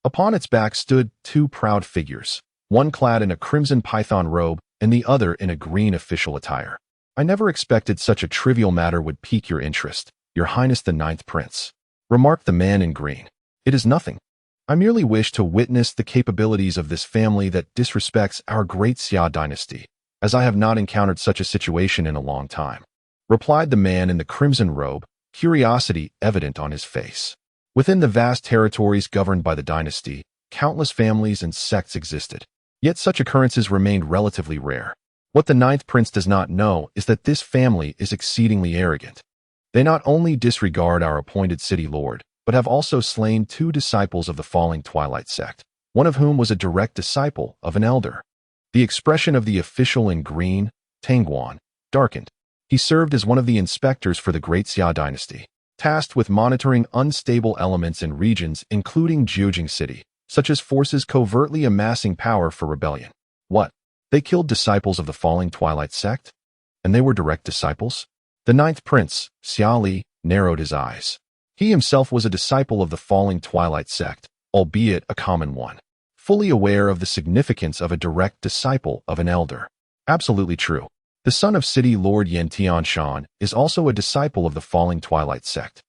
Upon its back stood two proud figures, one clad in a crimson python robe and the other in a green official attire. I never expected such a trivial matter would pique your interest, Your Highness the Ninth Prince, remarked the man in green. It is nothing. I merely wish to witness the capabilities of this family that disrespects our great Xia dynasty, as I have not encountered such a situation in a long time," replied the man in the crimson robe, curiosity evident on his face. Within the vast territories governed by the dynasty, countless families and sects existed. Yet such occurrences remained relatively rare. What the ninth prince does not know is that this family is exceedingly arrogant. They not only disregard our appointed city lord, but have also slain 2 disciples of the falling Twilight sect, one of whom was a direct disciple of an elder. The expression of the official in green, Tangguan, darkened. He served as one of the inspectors for the Great Xia dynasty, tasked with monitoring unstable elements in regions including Jiujing City, such as forces covertly amassing power for rebellion. What? They killed disciples of the falling Twilight sect? And they were direct disciples? The ninth prince, Xiao Li, narrowed his eyes. He himself was a disciple of the falling Twilight sect, albeit a common one, fully aware of the significance of a direct disciple of an elder. Absolutely true. The son of City Lord Yen Tianshan is also a disciple of the falling Twilight sect,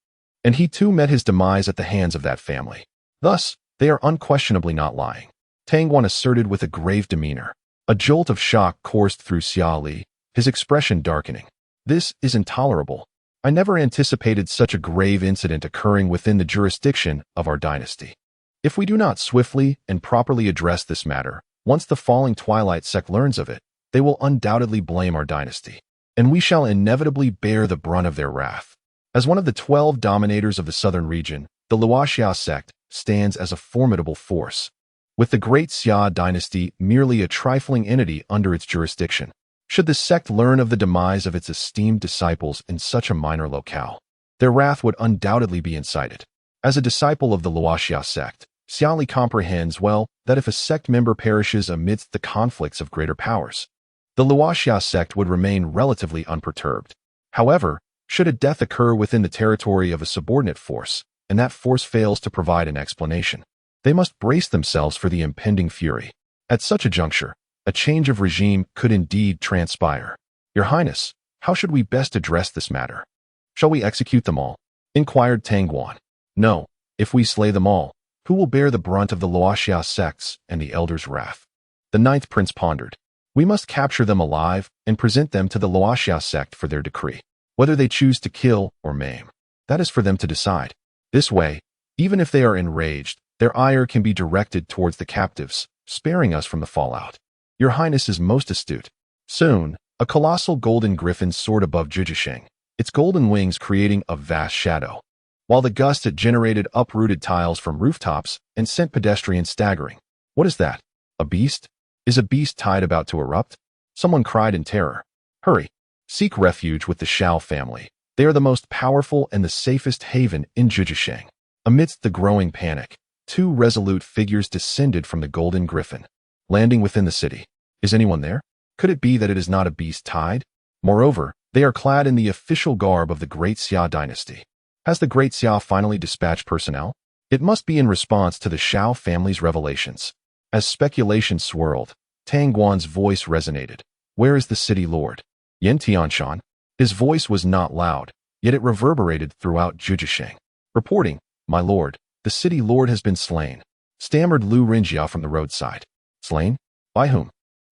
and he too met his demise at the hands of that family. Thus, they are unquestionably not lying, Tangguan asserted with a grave demeanor. A jolt of shock coursed through Xiao Li, his expression darkening. This is intolerable. I never anticipated such a grave incident occurring within the jurisdiction of our dynasty. If we do not swiftly and properly address this matter, once the falling Twilight sect learns of it, they will undoubtedly blame our dynasty, and we shall inevitably bear the brunt of their wrath. As one of the 12 dominators of the southern region, the Luoxiao sect stands as a formidable force, with the Great Xia dynasty merely a trifling entity under its jurisdiction. Should the sect learn of the demise of its esteemed disciples in such a minor locale, their wrath would undoubtedly be incited. As a disciple of the Luoxiao sect, Xiao Li comprehends well that if a sect member perishes amidst the conflicts of greater powers, the Luoxiao sect would remain relatively unperturbed. However, should a death occur within the territory of a subordinate force, and that force fails to provide an explanation, they must brace themselves for the impending fury. At such a juncture, a change of regime could indeed transpire. Your Highness, how should we best address this matter? Shall we execute them all? Inquired Tangguan. No, if we slay them all, who will bear the brunt of the Luoxiao sects and the elder's wrath? The ninth prince pondered. We must capture them alive and present them to the Luoxiao sect for their decree. Whether they choose to kill or maim, that is for them to decide. This way, even if they are enraged, their ire can be directed towards the captives, sparing us from the fallout. Your Highness is most astute. Soon, a colossal golden griffin soared above Jujisheng, its golden wings creating a vast shadow, while the gust it generated uprooted tiles from rooftops and sent pedestrians staggering. What is that? A beast? Is a beast tide about to erupt? Someone cried in terror. Hurry, seek refuge with the Xiao family. They are the most powerful and the safest haven in Jujisheng. Amidst the growing panic, 2 resolute figures descended from the golden griffin, landing within the city. Is anyone there? Could it be that it is not a beast tide? Moreover, they are clad in the official garb of the Great Xia dynasty. Has the Great Xia finally dispatched personnel? It must be in response to the Xiao family's revelations. As speculation swirled, Tangguan's voice resonated. Where is the city lord? Yen Tianshan? His voice was not loud, yet it reverberated throughout Jujisheng. Reporting, my lord, the city lord has been slain, stammered Lu Renjia from the roadside. Slain? By whom?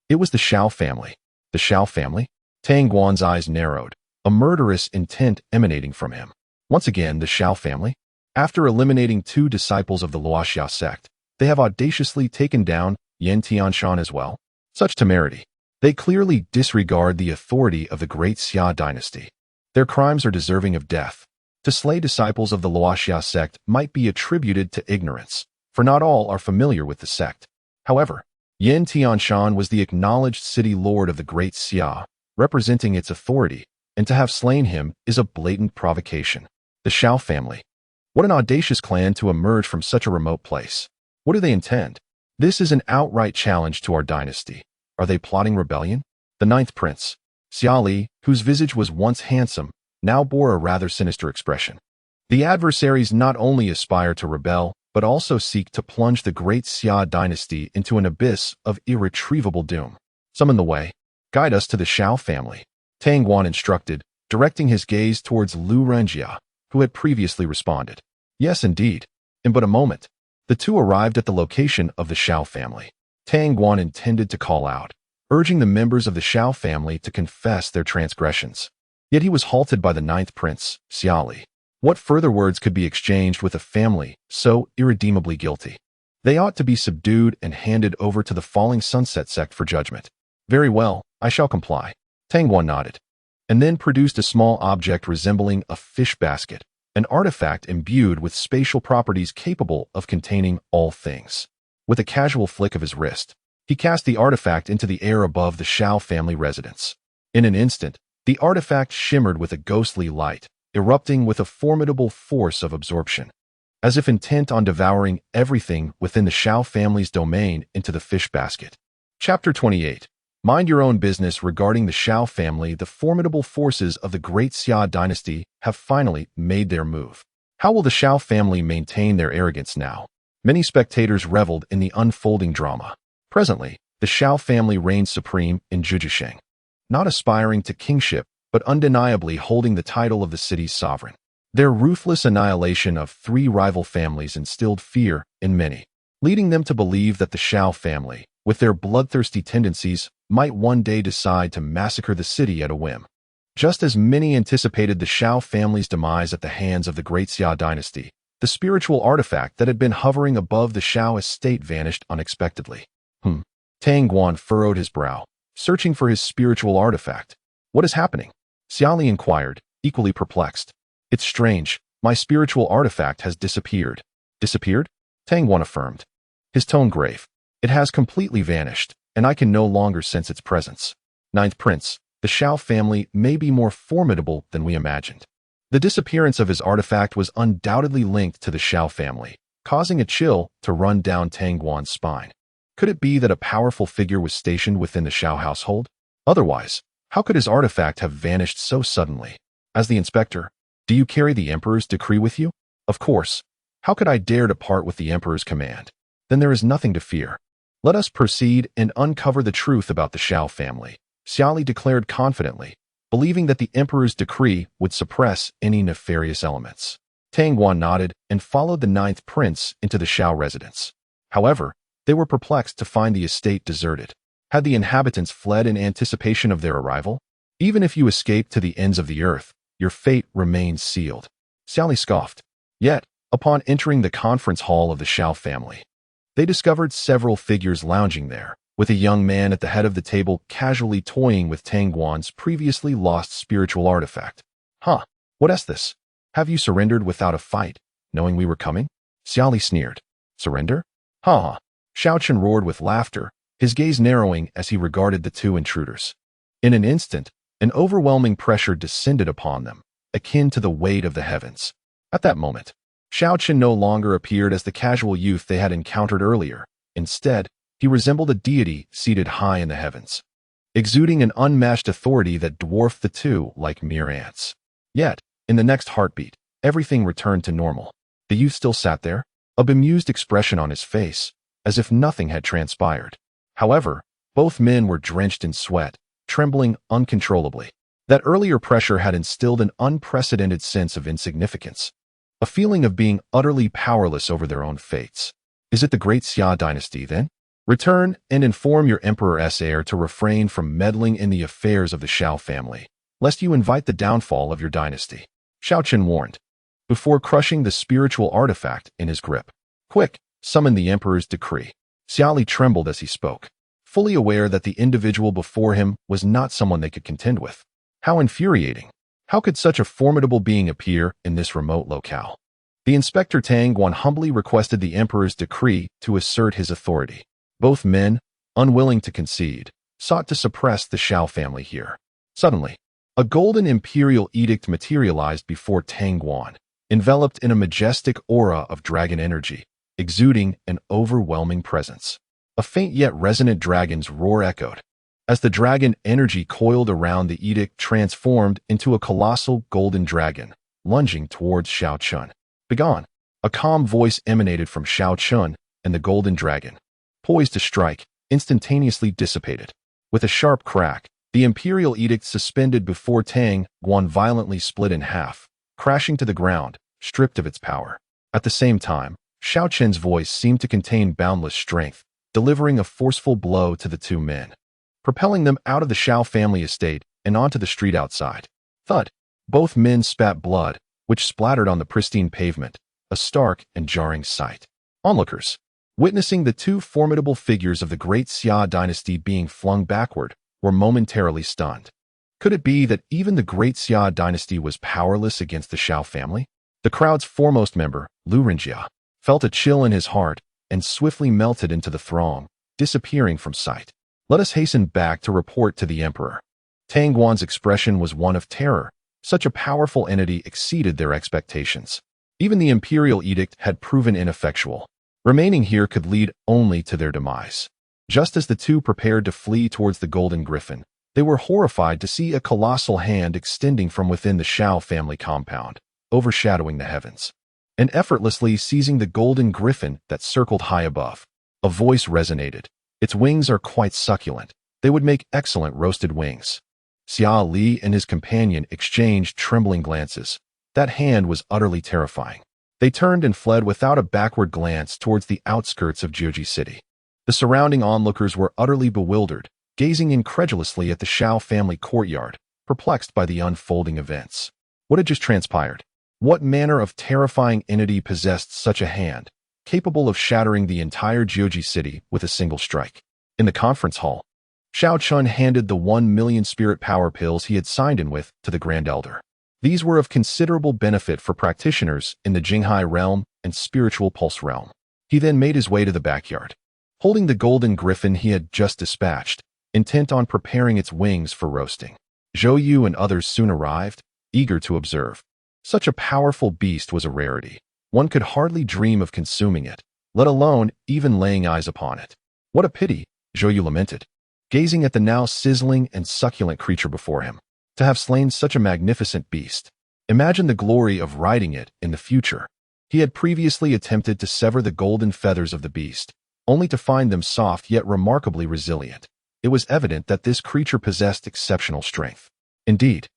It was the Xiao family. The Xiao family? Tangguan's eyes narrowed, a murderous intent emanating from him. Once again, the Xiao family? After eliminating 2 disciples of the Luoxiao sect, they have audaciously taken down Yen Tianshan as well? Such temerity. They clearly disregard the authority of the Great Xia dynasty. Their crimes are deserving of death. To slay disciples of the Luoxiao sect might be attributed to ignorance, for not all are familiar with the sect. However, Yen Tianshan was the acknowledged city lord of the Great Xia, representing its authority, and to have slain him is a blatant provocation. The Xiao family. What an audacious clan to emerge from such a remote place. What do they intend? This is an outright challenge to our dynasty. Are they plotting rebellion? The ninth prince, Xiao Li, whose visage was once handsome, now bore a rather sinister expression. The adversaries not only aspire to rebel, but also seek to plunge the Great Xia dynasty into an abyss of irretrievable doom. Summon the way. Guide us to the Xiao family, Tangguan instructed, directing his gaze towards Lu Renjia, who had previously responded. Yes, indeed. In but a moment, the two arrived at the location of the Xiao family. Tang Guan intended to call out, urging the members of the Xiao family to confess their transgressions. Yet he was halted by the ninth prince, Xiao. What further words could be exchanged with a family so irredeemably guilty? They ought to be subdued and handed over to the falling sunset sect for judgment. Very well, I shall comply. Tang Guan nodded, and then produced a small object resembling a fish basket, an artifact imbued with spatial properties capable of containing all things. With a casual flick of his wrist, he cast the artifact into the air above the Xiao family residence. In an instant, the artifact shimmered with a ghostly light, erupting with a formidable force of absorption. As if intent on devouring everything within the Xiao family's domain into the fish basket. Chapter 28. Mind your own business regarding the Xiao family. The formidable forces of the great Xia dynasty have finally made their move. How will the Xiao family maintain their arrogance now? Many spectators reveled in the unfolding drama. Presently, the Xiao family reigned supreme in Zhujiasheng, not aspiring to kingship, but undeniably holding the title of the city's sovereign. Their ruthless annihilation of three rival families instilled fear in many, leading them to believe that the Xiao family, with their bloodthirsty tendencies, might one day decide to massacre the city at a whim. Just as many anticipated the Xiao family's demise at the hands of the great Xia dynasty, the spiritual artifact that had been hovering above the Xiao estate vanished unexpectedly. Tang Guan furrowed his brow, searching for his spiritual artifact. What is happening? Xiao inquired, equally perplexed. It's strange, my spiritual artifact has disappeared. Disappeared? Tang Guan affirmed, his tone grave. It has completely vanished, and I can no longer sense its presence. Ninth Prince, the Xiao family may be more formidable than we imagined. The disappearance of his artifact was undoubtedly linked to the Xiao family, causing a chill to run down Tang Guan's spine. Could it be that a powerful figure was stationed within the Xiao household? Otherwise, how could his artifact have vanished so suddenly? As the inspector, do you carry the Emperor's decree with you? Of course. How could I dare to part with the Emperor's command? Then there is nothing to fear. Let us proceed and uncover the truth about the Xiao family, Xiao declared confidently, believing that the Emperor's decree would suppress any nefarious elements. Tang Guan nodded and followed the ninth prince into the Xiao residence. However, they were perplexed to find the estate deserted. Had the inhabitants fled in anticipation of their arrival? Even if you escaped to the ends of the earth, your fate remains sealed. Xiao scoffed. Yet, upon entering the conference hall of the Xiao family, they discovered several figures lounging there, with a young man at the head of the table casually toying with Tang Guan's previously lost spiritual artifact. What is this? Have you surrendered without a fight, knowing we were coming? Xiao sneered. Surrender? Xiao Chen roared with laughter, his gaze narrowing as he regarded the two intruders. In an instant, an overwhelming pressure descended upon them, akin to the weight of the heavens. At that moment, Xiao Chen no longer appeared as the casual youth they had encountered earlier. Instead, he resembled a deity seated high in the heavens, exuding an unmatched authority that dwarfed the two like mere ants. Yet, in the next heartbeat, everything returned to normal. The youth still sat there, a bemused expression on his face, as if nothing had transpired. However, both men were drenched in sweat, trembling uncontrollably. That earlier pressure had instilled an unprecedented sense of insignificance, a feeling of being utterly powerless over their own fates. Is it the great Xia dynasty, then? Return and inform your emperor's heir to refrain from meddling in the affairs of the Xiao family, lest you invite the downfall of your dynasty, Xiao Chen warned, before crushing the spiritual artifact in his grip. Quick, summon the emperor's decree. Xiao trembled as he spoke, fully aware that the individual before him was not someone they could contend with. How infuriating! How could such a formidable being appear in this remote locale? The Inspector Tang Guan humbly requested the Emperor's decree to assert his authority. Both men, unwilling to concede, sought to suppress the Xiao family here. Suddenly, a golden imperial edict materialized before Tang Guan, enveloped in a majestic aura of dragon energy, exuding an overwhelming presence. A faint yet resonant dragon's roar echoed, as the dragon energy coiled around the edict transformed into a colossal golden dragon, lunging towards Xiao Chen. Begone! A calm voice emanated from Xiao Chen, and the golden dragon, poised to strike, instantaneously dissipated. With a sharp crack, the imperial edict suspended before Tang Guan violently split in half, crashing to the ground, stripped of its power. At the same time, Xiao Chen's voice seemed to contain boundless strength, delivering a forceful blow to the two men, propelling them out of the Xiao family estate and onto the street outside. Thud! Both men spat blood, which splattered on the pristine pavement, a stark and jarring sight. Onlookers, witnessing the two formidable figures of the great Xia dynasty being flung backward, were momentarily stunned. Could it be that even the great Xia dynasty was powerless against the Xiao family? The crowd's foremost member, Lu Renjia, felt a chill in his heart and swiftly melted into the throng, disappearing from sight. Let us hasten back to report to the emperor. Tang Guan's expression was one of terror. Such a powerful entity exceeded their expectations. Even the imperial edict had proven ineffectual. Remaining here could lead only to their demise. Just as the two prepared to flee towards the Golden Griffin, they were horrified to see a colossal hand extending from within the Xiao family compound, overshadowing the heavens, and effortlessly seizing the Golden Griffin that circled high above. A voice resonated. Its wings are quite succulent. They would make excellent roasted wings. Xia Li and his companion exchanged trembling glances. That hand was utterly terrifying. They turned and fled without a backward glance towards the outskirts of Jiuji City. The surrounding onlookers were utterly bewildered, gazing incredulously at the Xiao family courtyard, perplexed by the unfolding events. What had just transpired? What manner of terrifying entity possessed such a hand, capable of shattering the entire Jiuji City with a single strike? In the conference hall, Xiao Chen handed the 1 million spirit power pills he had signed in with to the Grand Elder. These were of considerable benefit for practitioners in the Jinghai realm and spiritual pulse realm. He then made his way to the backyard, holding the golden griffin he had just dispatched, intent on preparing its wings for roasting. Zhou Yu and others soon arrived, eager to observe. Such a powerful beast was a rarity. One could hardly dream of consuming it, let alone even laying eyes upon it. What a pity, Zhou Yu lamented, gazing at the now sizzling and succulent creature before him. To have slain such a magnificent beast. Imagine the glory of riding it in the future. He had previously attempted to sever the golden feathers of the beast, only to find them soft yet remarkably resilient. It was evident that this creature possessed exceptional strength. Indeed,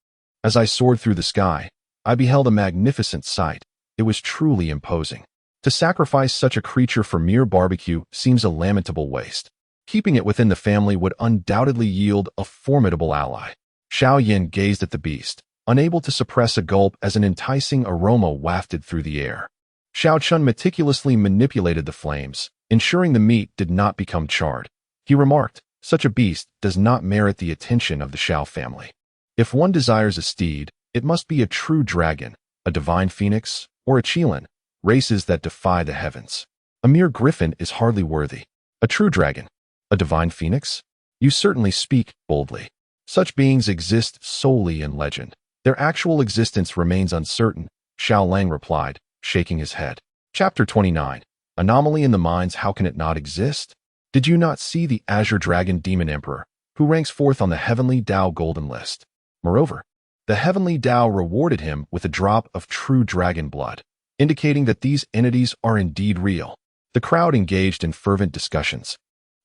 as I soared through the sky, I beheld a magnificent sight. It was truly imposing. To sacrifice such a creature for mere barbecue seems a lamentable waste. Keeping it within the family would undoubtedly yield a formidable ally. Xiao Yin gazed at the beast, unable to suppress a gulp as an enticing aroma wafted through the air. Xiao Chen meticulously manipulated the flames, ensuring the meat did not become charred. He remarked, such a beast does not merit the attention of the Xiao family. If one desires a steed, it must be a true dragon, a divine phoenix, or a qilin, races that defy the heavens. A mere griffin is hardly worthy. A true dragon, a divine phoenix? You certainly speak boldly. Such beings exist solely in legend. Their actual existence remains uncertain, Xiao Lang replied, shaking his head. Chapter 29. Anomaly in the Mines. How can it not exist? Did you not see the Azure Dragon Demon Emperor, who ranks fourth on the Heavenly Dao Golden List? Moreover, the Heavenly Dao rewarded him with a drop of true dragon blood, indicating that these entities are indeed real. The crowd engaged in fervent discussions,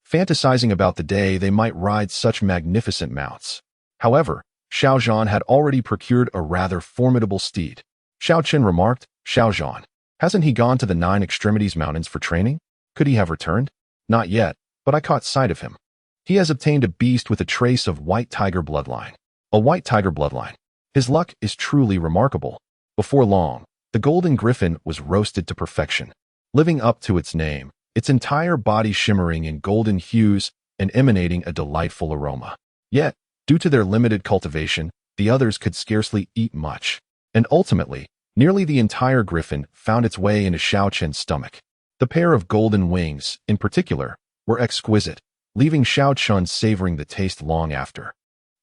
fantasizing about the day they might ride such magnificent mounts. However, Xiao Zhan had already procured a rather formidable steed. Xiao Chen remarked, Xiao Zhan, hasn't he gone to the 9 Extremities Mountains for training? Could he have returned? Not yet, but I caught sight of him. He has obtained a beast with a trace of white tiger bloodline. A white tiger bloodline. His luck is truly remarkable. Before long, the golden griffin was roasted to perfection, living up to its name, its entire body shimmering in golden hues and emanating a delightful aroma. Yet, due to their limited cultivation, the others could scarcely eat much. And ultimately, nearly the entire griffin found its way into Xiao Chen's stomach. The pair of golden wings, in particular, were exquisite, leaving Xiao Chen savoring the taste long after.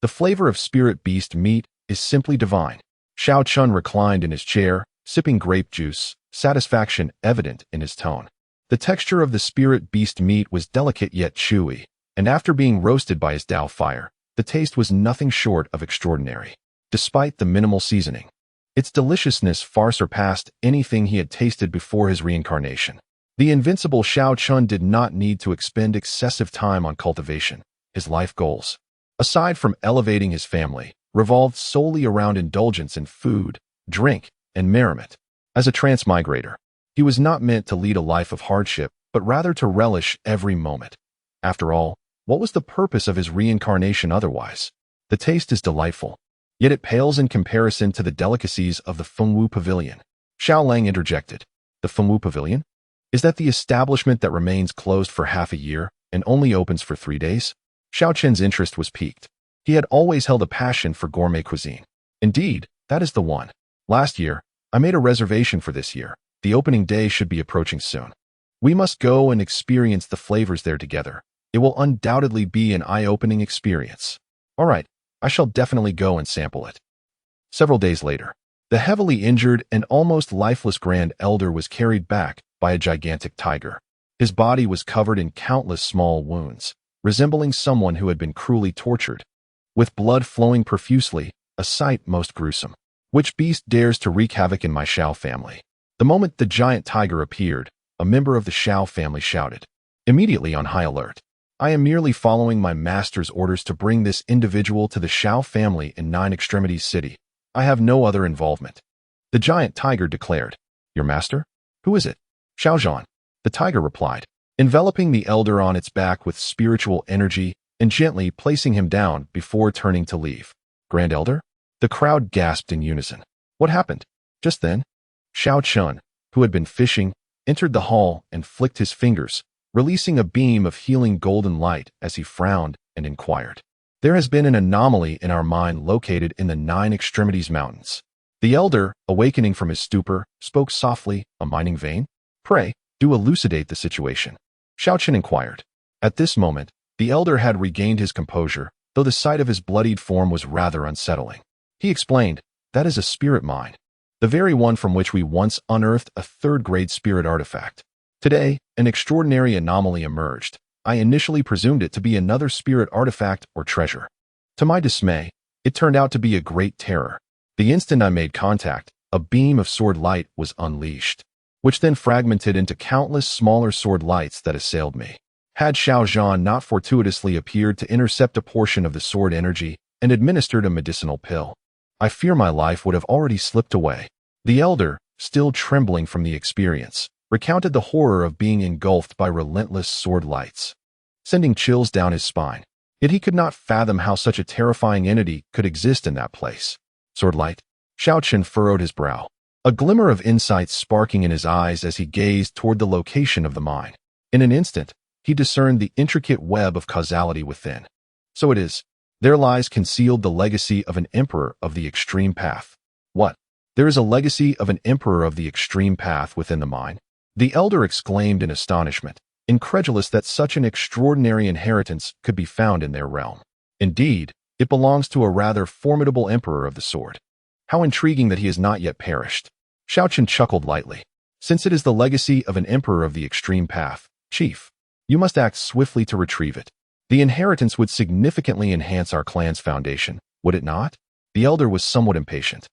The flavor of spirit beast meat is simply divine. Xiao Chen reclined in his chair, sipping grape juice, satisfaction evident in his tone. The texture of the spirit beast meat was delicate yet chewy, and after being roasted by his Dao fire, the taste was nothing short of extraordinary. Despite the minimal seasoning, its deliciousness far surpassed anything he had tasted before his reincarnation. The invincible Xiao Chen did not need to expend excessive time on cultivation. His life goals, aside from elevating his family, revolved solely around indulgence in food, drink, and merriment. As a transmigrator, He was not meant to lead a life of hardship, but rather to relish every moment. After all, what was the purpose of his reincarnation otherwise? The taste is delightful, yet it pales in comparison to the delicacies of the Fengwu Pavilion. Xiao Lang interjected. The Fengwu Pavilion? Is that the establishment that remains closed for half a year and only opens for 3 days? Xiao Chen's interest was piqued. He had always held a passion for gourmet cuisine. Indeed, that is the one. Last year, I made a reservation for this year. The opening day should be approaching soon. We must go and experience the flavors there together. It will undoubtedly be an eye-opening experience. All right, I shall definitely go and sample it. Several days later, the heavily injured and almost lifeless Grand Elder was carried back by a gigantic tiger. His body was covered in countless small wounds, resembling someone who had been cruelly tortured, with blood flowing profusely, a sight most gruesome. Which beast dares to wreak havoc in my Xiao family? The moment the giant tiger appeared, a member of the Xiao family shouted, immediately on high alert. I am merely following my master's orders to bring this individual to the Xiao family in Nine Extremities City. I have no other involvement. The giant tiger declared. Your master? Who is it? Xiao Zhan. The tiger replied, enveloping the elder on its back with spiritual energy and gently placing him down before turning to leave. Grand Elder? The crowd gasped in unison. What happened? Just then, Xiao Chen, who had been fishing, entered the hall and flicked his fingers, releasing a beam of healing golden light as he frowned and inquired. There has been an anomaly in our mine located in the Nine Extremities Mountains. The elder, awakening from his stupor, spoke softly, a mining vein? Pray, do elucidate the situation. Xiao Chen inquired. At this moment, the elder had regained his composure, though the sight of his bloodied form was rather unsettling. He explained, that is a spirit mine, the very one from which we once unearthed a third-grade spirit artifact. Today, an extraordinary anomaly emerged. I initially presumed it to be another spirit artifact or treasure. To my dismay, it turned out to be a great terror. The instant I made contact, a beam of sword light was unleashed, which then fragmented into countless smaller sword lights that assailed me. Had Xiao Zhan not fortuitously appeared to intercept a portion of the sword energy and administered a medicinal pill, I fear my life would have already slipped away. The elder, still trembling from the experience, recounted the horror of being engulfed by relentless sword lights, sending chills down his spine. Yet he could not fathom how such a terrifying entity could exist in that place. Sword light? Xiao Chen furrowed his brow, a glimmer of insight sparking in his eyes as he gazed toward the location of the mine. In an instant, he discerned the intricate web of causality within. So it is. There lies concealed the legacy of an emperor of the extreme path. What? There is a legacy of an emperor of the extreme path within the mine? The elder exclaimed in astonishment, incredulous that such an extraordinary inheritance could be found in their realm. Indeed, it belongs to a rather formidable emperor of the sword. How intriguing that he has not yet perished. Xiao Chen chuckled lightly. Since it is the legacy of an emperor of the extreme path, Chief, you must act swiftly to retrieve it. The inheritance would significantly enhance our clan's foundation, would it not? The elder was somewhat impatient.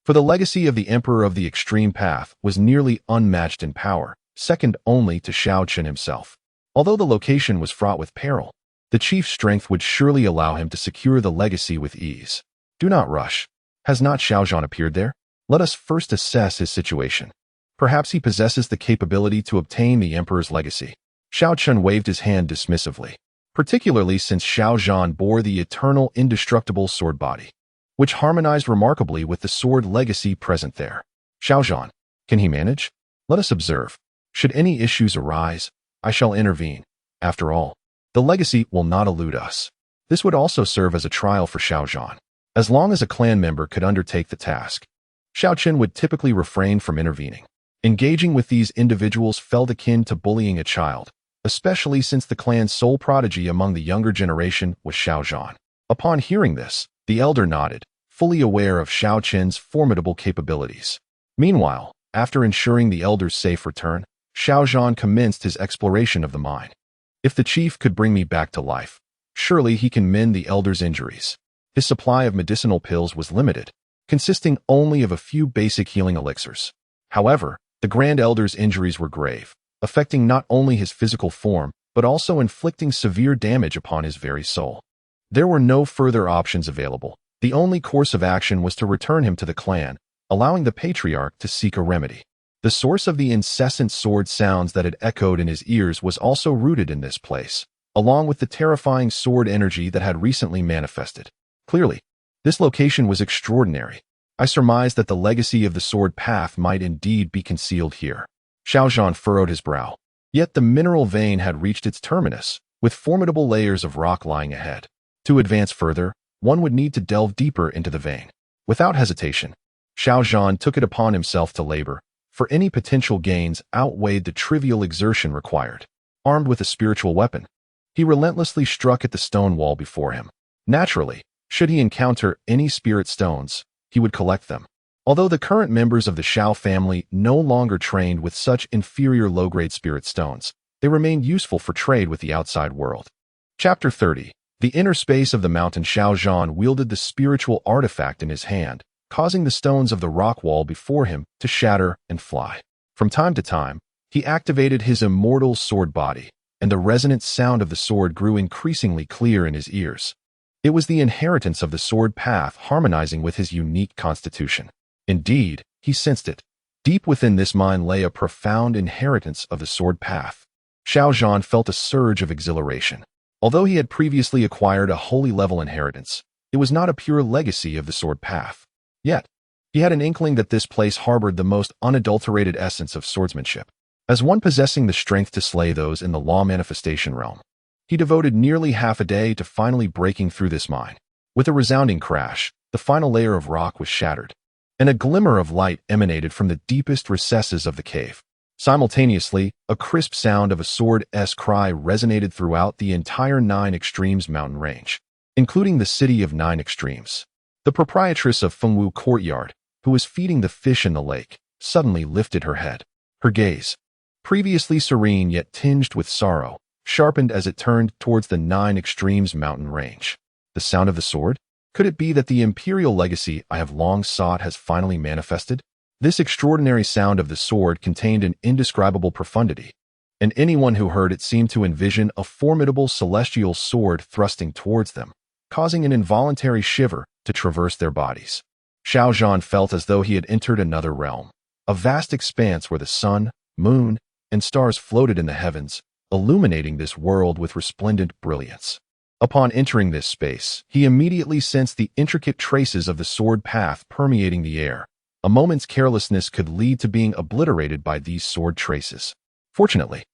For the legacy of the Emperor of the Extreme Path was nearly unmatched in power, second only to Xiao Chen himself. Although the location was fraught with peril, the chief's strength would surely allow him to secure the legacy with ease. Do not rush. Has not Xiao Zhan appeared there? Let us first assess his situation. Perhaps he possesses the capability to obtain the Emperor's legacy. Xiao Chen waved his hand dismissively, particularly since Xiao Zhan bore the eternal indestructible sword body, which harmonized remarkably with the sword legacy present there. Xiao Zhan, can he manage? Let us observe. Should any issues arise, I shall intervene. After all, the legacy will not elude us. This would also serve as a trial for Xiao Zhan. As long as a clan member could undertake the task, Xiao Chen would typically refrain from intervening. Engaging with these individuals felt akin to bullying a child, especially since the clan's sole prodigy among the younger generation was Xiao Zhan. Upon hearing this, the elder nodded, fully aware of Xiao Chen's formidable capabilities. Meanwhile, after ensuring the elder's safe return, Xiao Zhan commenced his exploration of the mine. If the chief could bring me back to life, surely he can mend the elder's injuries. His supply of medicinal pills was limited, consisting only of a few basic healing elixirs. However, the Grand Elder's injuries were grave, affecting not only his physical form, but also inflicting severe damage upon his very soul. There were no further options available. The only course of action was to return him to the clan, allowing the patriarch to seek a remedy. The source of the incessant sword sounds that had echoed in his ears was also rooted in this place, along with the terrifying sword energy that had recently manifested. Clearly, this location was extraordinary. I surmised that the legacy of the sword path might indeed be concealed here. Xiao Chen furrowed his brow. Yet the mineral vein had reached its terminus, with formidable layers of rock lying ahead. To advance further, one would need to delve deeper into the vein. Without hesitation, Xiao Chen took it upon himself to labor, for any potential gains outweighed the trivial exertion required. Armed with a spiritual weapon, he relentlessly struck at the stone wall before him. Naturally, should he encounter any spirit stones, he would collect them. Although the current members of the Xiao family no longer trained with such inferior low-grade spirit stones, they remained useful for trade with the outside world. Chapter 30. The inner space of the mountain. Xiao Chen wielded the spiritual artifact in his hand, causing the stones of the rock wall before him to shatter and fly. From time to time, he activated his immortal sword body, and the resonant sound of the sword grew increasingly clear in his ears. It was the inheritance of the sword path harmonizing with his unique constitution. Indeed, he sensed it. Deep within this mind lay a profound inheritance of the sword path. Xiao Chen felt a surge of exhilaration. Although he had previously acquired a holy level inheritance, it was not a pure legacy of the sword path. Yet, he had an inkling that this place harbored the most unadulterated essence of swordsmanship. As one possessing the strength to slay those in the law manifestation realm, he devoted nearly half a day to finally breaking through this mine. With a resounding crash, the final layer of rock was shattered, and a glimmer of light emanated from the deepest recesses of the cave. Simultaneously, a crisp sound of a sword-esque cry resonated throughout the entire Nine Extremes mountain range, including the city of Nine Extremes. The proprietress of Fengwu Courtyard, who was feeding the fish in the lake, suddenly lifted her head. Her gaze, previously serene yet tinged with sorrow, sharpened as it turned towards the Nine Extremes mountain range. The sound of the sword? Could it be that the imperial legacy I have long sought has finally manifested? This extraordinary sound of the sword contained an indescribable profundity, and anyone who heard it seemed to envision a formidable celestial sword thrusting towards them, causing an involuntary shiver to traverse their bodies. Xiao Chen felt as though he had entered another realm, a vast expanse where the sun, moon, and stars floated in the heavens, illuminating this world with resplendent brilliance. Upon entering this space, he immediately sensed the intricate traces of the sword path permeating the air. A moment's carelessness could lead to being obliterated by these sword traces. Fortunately,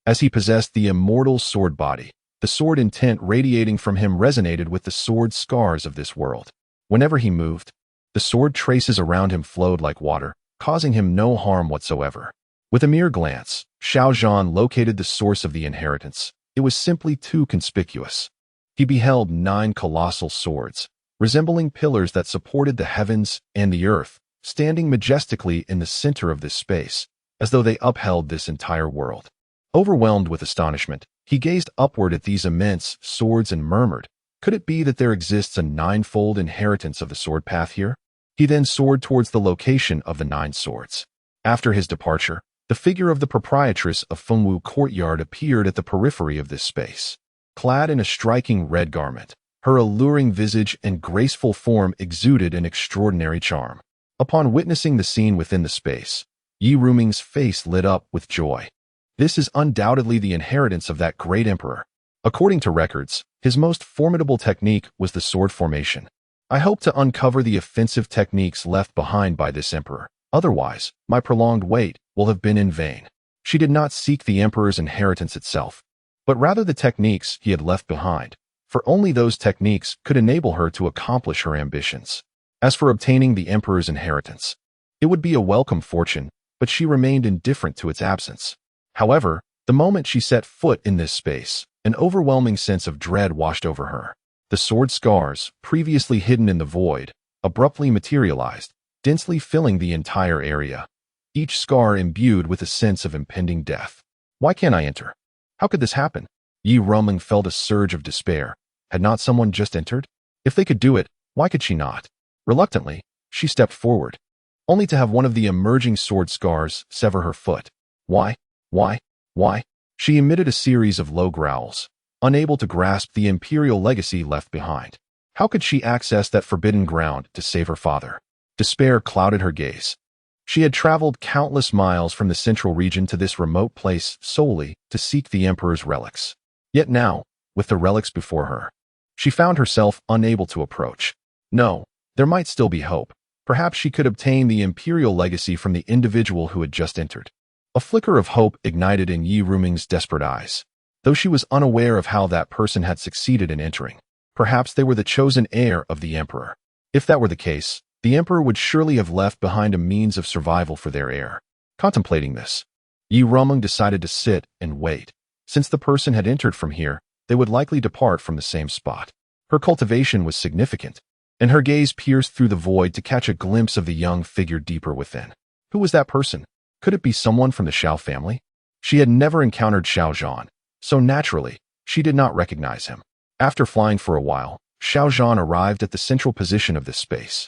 as he possessed the immortal sword body, the sword intent radiating from him resonated with the sword scars of this world. Whenever he moved, the sword traces around him flowed like water, causing him no harm whatsoever. With a mere glance, Xiao Chen located the source of the inheritance. It was simply too conspicuous. He beheld 9 colossal swords, resembling pillars that supported the heavens and the earth, standing majestically in the center of this space, as though they upheld this entire world. Overwhelmed with astonishment, he gazed upward at these immense swords and murmured, could it be that there exists a 9-fold inheritance of the sword path here? He then soared towards the location of the 9 swords. After his departure, the figure of the proprietress of Fengwu Courtyard appeared at the periphery of this space. Clad in a striking red garment, her alluring visage and graceful form exuded an extraordinary charm. Upon witnessing the scene within the space, Yi Ruming's face lit up with joy. This is undoubtedly the inheritance of that great emperor. According to records, his most formidable technique was the sword formation. I hope to uncover the offensive techniques left behind by this emperor. Otherwise, my prolonged wait will have been in vain. She did not seek the emperor's inheritance itself, but rather the techniques he had left behind, for only those techniques could enable her to accomplish her ambitions. As for obtaining the emperor's inheritance, it would be a welcome fortune, but she remained indifferent to its absence. However, the moment she set foot in this space, an overwhelming sense of dread washed over her. The sword scars, previously hidden in the void, abruptly materialized, densely filling the entire area, each scar imbued with a sense of impending death. Why can't I enter? How could this happen? Yi Ruming felt a surge of despair. Had not someone just entered? If they could do it, why could she not? Reluctantly, she stepped forward, only to have one of the emerging sword scars sever her foot. Why? She emitted a series of low growls, unable to grasp the imperial legacy left behind. How could she access that forbidden ground to save her father? Despair clouded her gaze. She had traveled countless miles from the central region to this remote place solely to seek the emperor's relics. Yet now, with the relics before her, she found herself unable to approach. No, there might still be hope. Perhaps she could obtain the imperial legacy from the individual who had just entered. A flicker of hope ignited in Yi Ruming's desperate eyes, though she was unaware of how that person had succeeded in entering. Perhaps they were the chosen heir of the emperor. If that were the case, the emperor would surely have left behind a means of survival for their heir. Contemplating this, Yi Ruming decided to sit and wait. Since the person had entered from here, they would likely depart from the same spot. Her cultivation was significant, and her gaze pierced through the void to catch a glimpse of the young figure deeper within. Who was that person? Could it be someone from the Xiao family? She had never encountered Xiao Zhan, so naturally, she did not recognize him. After flying for a while, Xiao Zhan arrived at the central position of this space,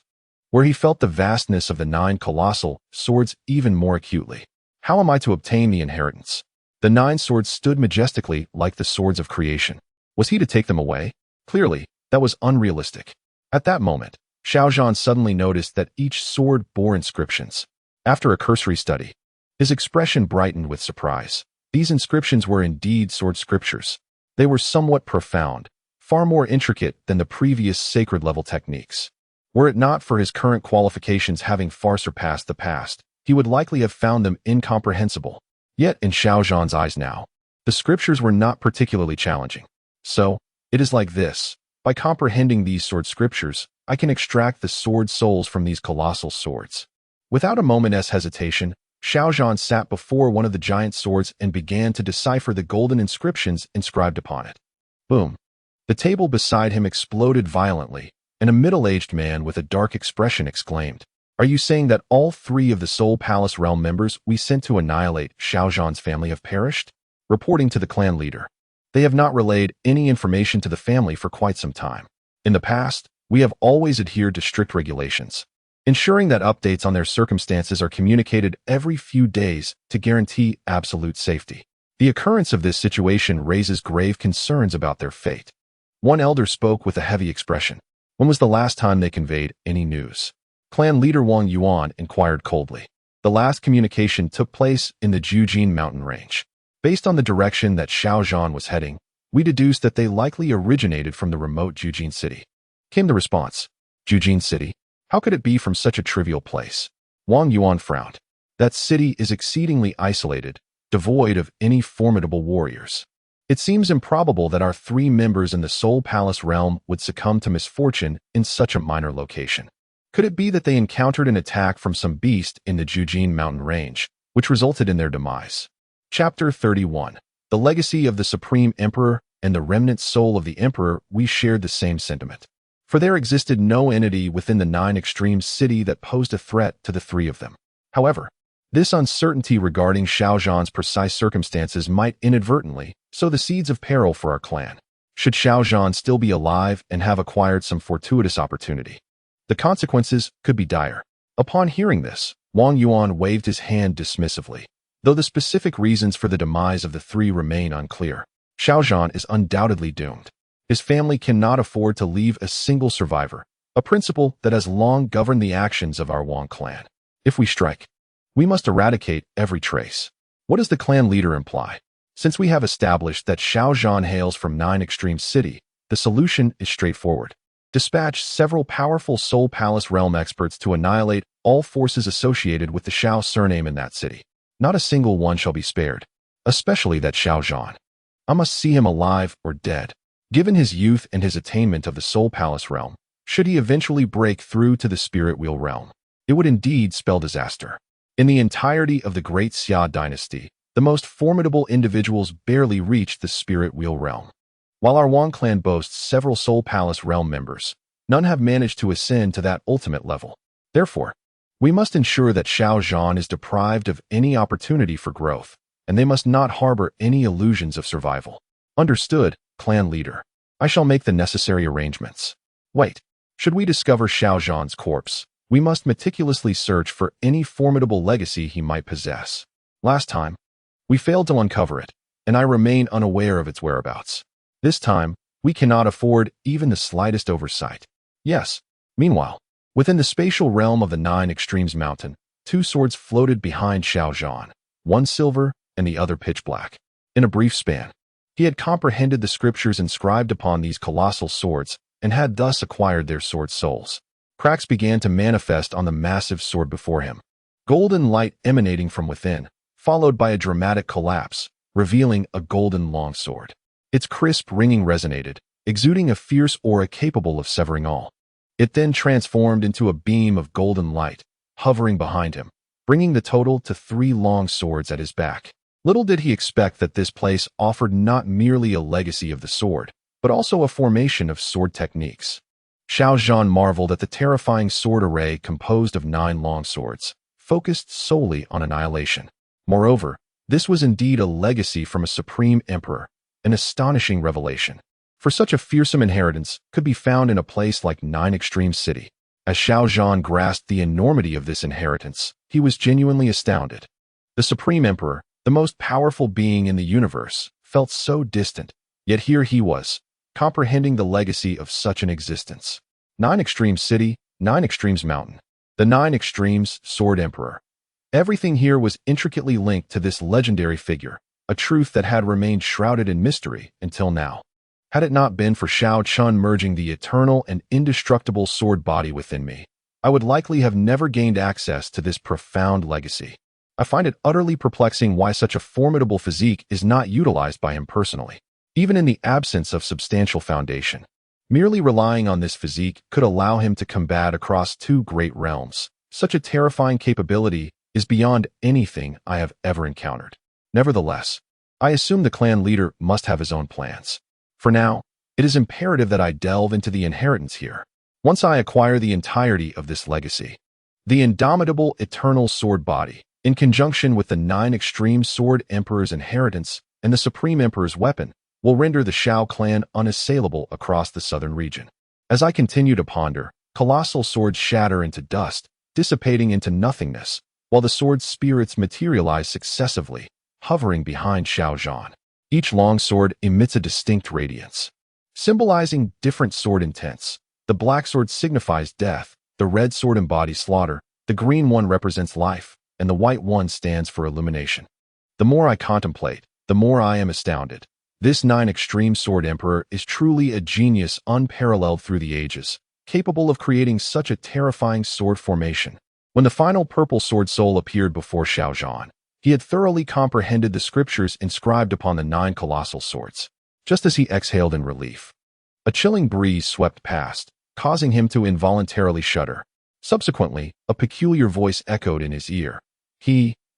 where he felt the vastness of the 9 colossal swords even more acutely. How am I to obtain the inheritance? The 9 swords stood majestically like the swords of creation. Was he to take them away? Clearly, that was unrealistic. At that moment, Xiao Zhan suddenly noticed that each sword bore inscriptions. After a cursory study, his expression brightened with surprise. These inscriptions were indeed sword scriptures. They were somewhat profound, far more intricate than the previous sacred-level techniques. Were it not for his current qualifications having far surpassed the past, he would likely have found them incomprehensible. Yet in Xiao Zhan's eyes now, the scriptures were not particularly challenging. So, it is like this. By comprehending these sword scriptures, I can extract the sword souls from these colossal swords. Without a moment's hesitation, Xiao Zhan sat before one of the giant swords and began to decipher the golden inscriptions inscribed upon it. Boom! The table beside him exploded violently, and a middle-aged man with a dark expression exclaimed, "Are you saying that all 3 of the Soul Palace realm members we sent to annihilate Xiao Zhan's family have perished?" Reporting to the clan leader, "They have not relayed any information to the family for quite some time. In the past, we have always adhered to strict regulations, ensuring that updates on their circumstances are communicated every few days to guarantee absolute safety. The occurrence of this situation raises grave concerns about their fate." One elder spoke with a heavy expression. When was the last time they conveyed any news? Clan leader Wang Yuan inquired coldly. The last communication took place in the Jujin mountain range. Based on the direction that Xiao Zhan was heading, we deduced that they likely originated from the remote Jujin city. Came the response, "Jujin city? How could it be from such a trivial place?" Wang Yuan frowned. That city is exceedingly isolated, devoid of any formidable warriors. It seems improbable that our 3 members in the Soul Palace realm would succumb to misfortune in such a minor location. Could it be that they encountered an attack from some beast in the Jujin mountain range, which resulted in their demise? Chapter 31. The Legacy of the Supreme Emperor and the Remnant Soul of the Emperor. We shared the same sentiment. For there existed no entity within the 9 extremes city that posed a threat to the 3 of them. However, this uncertainty regarding Xiao Zhan's precise circumstances might inadvertently sow the seeds of peril for our clan. Should Xiao Zhan still be alive and have acquired some fortuitous opportunity, the consequences could be dire. Upon hearing this, Wang Yuan waved his hand dismissively. Though the specific reasons for the demise of the 3 remain unclear, Xiao Zhan is undoubtedly doomed. His family cannot afford to leave a single survivor, a principle that has long governed the actions of our Wang clan. If we strike, we must eradicate every trace. What does the clan leader imply? Since we have established that Xiao Zhan hails from 9 Extreme City, the solution is straightforward. Dispatch several powerful Soul Palace realm experts to annihilate all forces associated with the Xiao surname in that city. Not a single one shall be spared, especially that Xiao Zhan. I must see him alive or dead. Given his youth and his attainment of the Soul Palace realm, should he eventually break through to the Spirit Wheel realm, it would indeed spell disaster. In the entirety of the Great Xia dynasty, the most formidable individuals barely reached the Spirit Wheel realm. While our Wang clan boasts several Soul Palace realm members, none have managed to ascend to that ultimate level. Therefore, we must ensure that Xiao Zhan is deprived of any opportunity for growth, and they must not harbor any illusions of survival. Understood, clan leader. I shall make the necessary arrangements. Wait, should we discover Xiao Zhan's corpse, we must meticulously search for any formidable legacy he might possess. Last time, we failed to uncover it, and I remain unaware of its whereabouts. This time, we cannot afford even the slightest oversight. Yes. Meanwhile, within the spatial realm of the 9 Extremes Mountain, two swords floated behind Xiao Chen, one silver and the other pitch black. In a brief span, he had comprehended the scriptures inscribed upon these colossal swords and had thus acquired their sword souls. Cracks began to manifest on the massive sword before him, golden light emanating from within, followed by a dramatic collapse, revealing a golden longsword. Its crisp ringing resonated, exuding a fierce aura capable of severing all. It then transformed into a beam of golden light, hovering behind him, bringing the total to 3 long swords at his back. Little did he expect that this place offered not merely a legacy of the sword, but also a formation of sword techniques. Xiao Chen marveled at the terrifying sword array composed of 9 long swords, focused solely on annihilation. Moreover, this was indeed a legacy from a supreme emperor, an astonishing revelation. For such a fearsome inheritance could be found in a place like 9 Extreme City. As Xiao Chen grasped the enormity of this inheritance, he was genuinely astounded. The Supreme Emperor, the most powerful being in the universe, felt so distant, yet here he was, comprehending the legacy of such an existence. 9 Extreme City, 9 Extremes Mountain. The 9 Extremes, Sword Emperor. Everything here was intricately linked to this legendary figure, a truth that had remained shrouded in mystery until now. Had it not been for Xiao Chen merging the eternal and indestructible sword body within me, I would likely have never gained access to this profound legacy. I find it utterly perplexing why such a formidable physique is not utilized by him personally, even in the absence of substantial foundation. Merely relying on this physique could allow him to combat across 2 great realms. Such a terrifying capability is beyond anything I have ever encountered. Nevertheless, I assume the clan leader must have his own plans. For now, it is imperative that I delve into the inheritance here. Once I acquire the entirety of this legacy, the indomitable eternal sword body, in conjunction with the 9 Extreme Sword Emperor's inheritance and the Supreme Emperor's weapon, will render the Xiao clan unassailable across the southern region. As I continue to ponder, colossal swords shatter into dust, dissipating into nothingness, while the sword's spirits materialize successively, hovering behind Xiao Chen. Each long sword emits a distinct radiance, symbolizing different sword intents. The black sword signifies death, the red sword embodies slaughter, the green one represents life, and the white one stands for illumination. The more I contemplate, the more I am astounded. This 9 Extreme Sword Emperor is truly a genius unparalleled through the ages, capable of creating such a terrifying sword formation. When the final purple sword soul appeared before Xiao Chen, he had thoroughly comprehended the scriptures inscribed upon the 9 colossal swords. Just as he exhaled in relief, a chilling breeze swept past, causing him to involuntarily shudder. Subsequently, a peculiar voice echoed in his ear.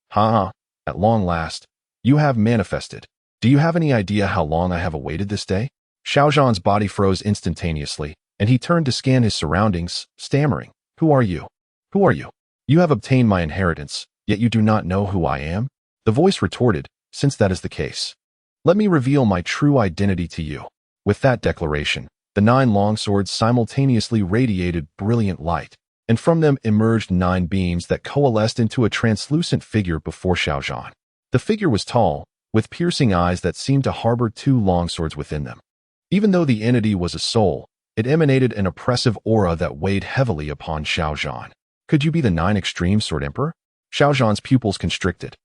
At long last, you have manifested. Do you have any idea how long I have awaited this day? Xiao Zhan's body froze instantaneously, and he turned to scan his surroundings, stammering, Who are you? Who are you? You have obtained my inheritance, yet you do not know who I am? The voice retorted, Since that is the case, let me reveal my true identity to you. With that declaration, the 9 long swords simultaneously radiated brilliant light, and from them emerged 9 beams that coalesced into a translucent figure before Xiao Chen. The figure was tall, with piercing eyes that seemed to harbor 2 long swords within them. Even though the entity was a soul, it emanated an oppressive aura that weighed heavily upon Xiao Chen. Could you be the 9 Extreme Sword Emperor? Xiao Zhan's pupils constricted.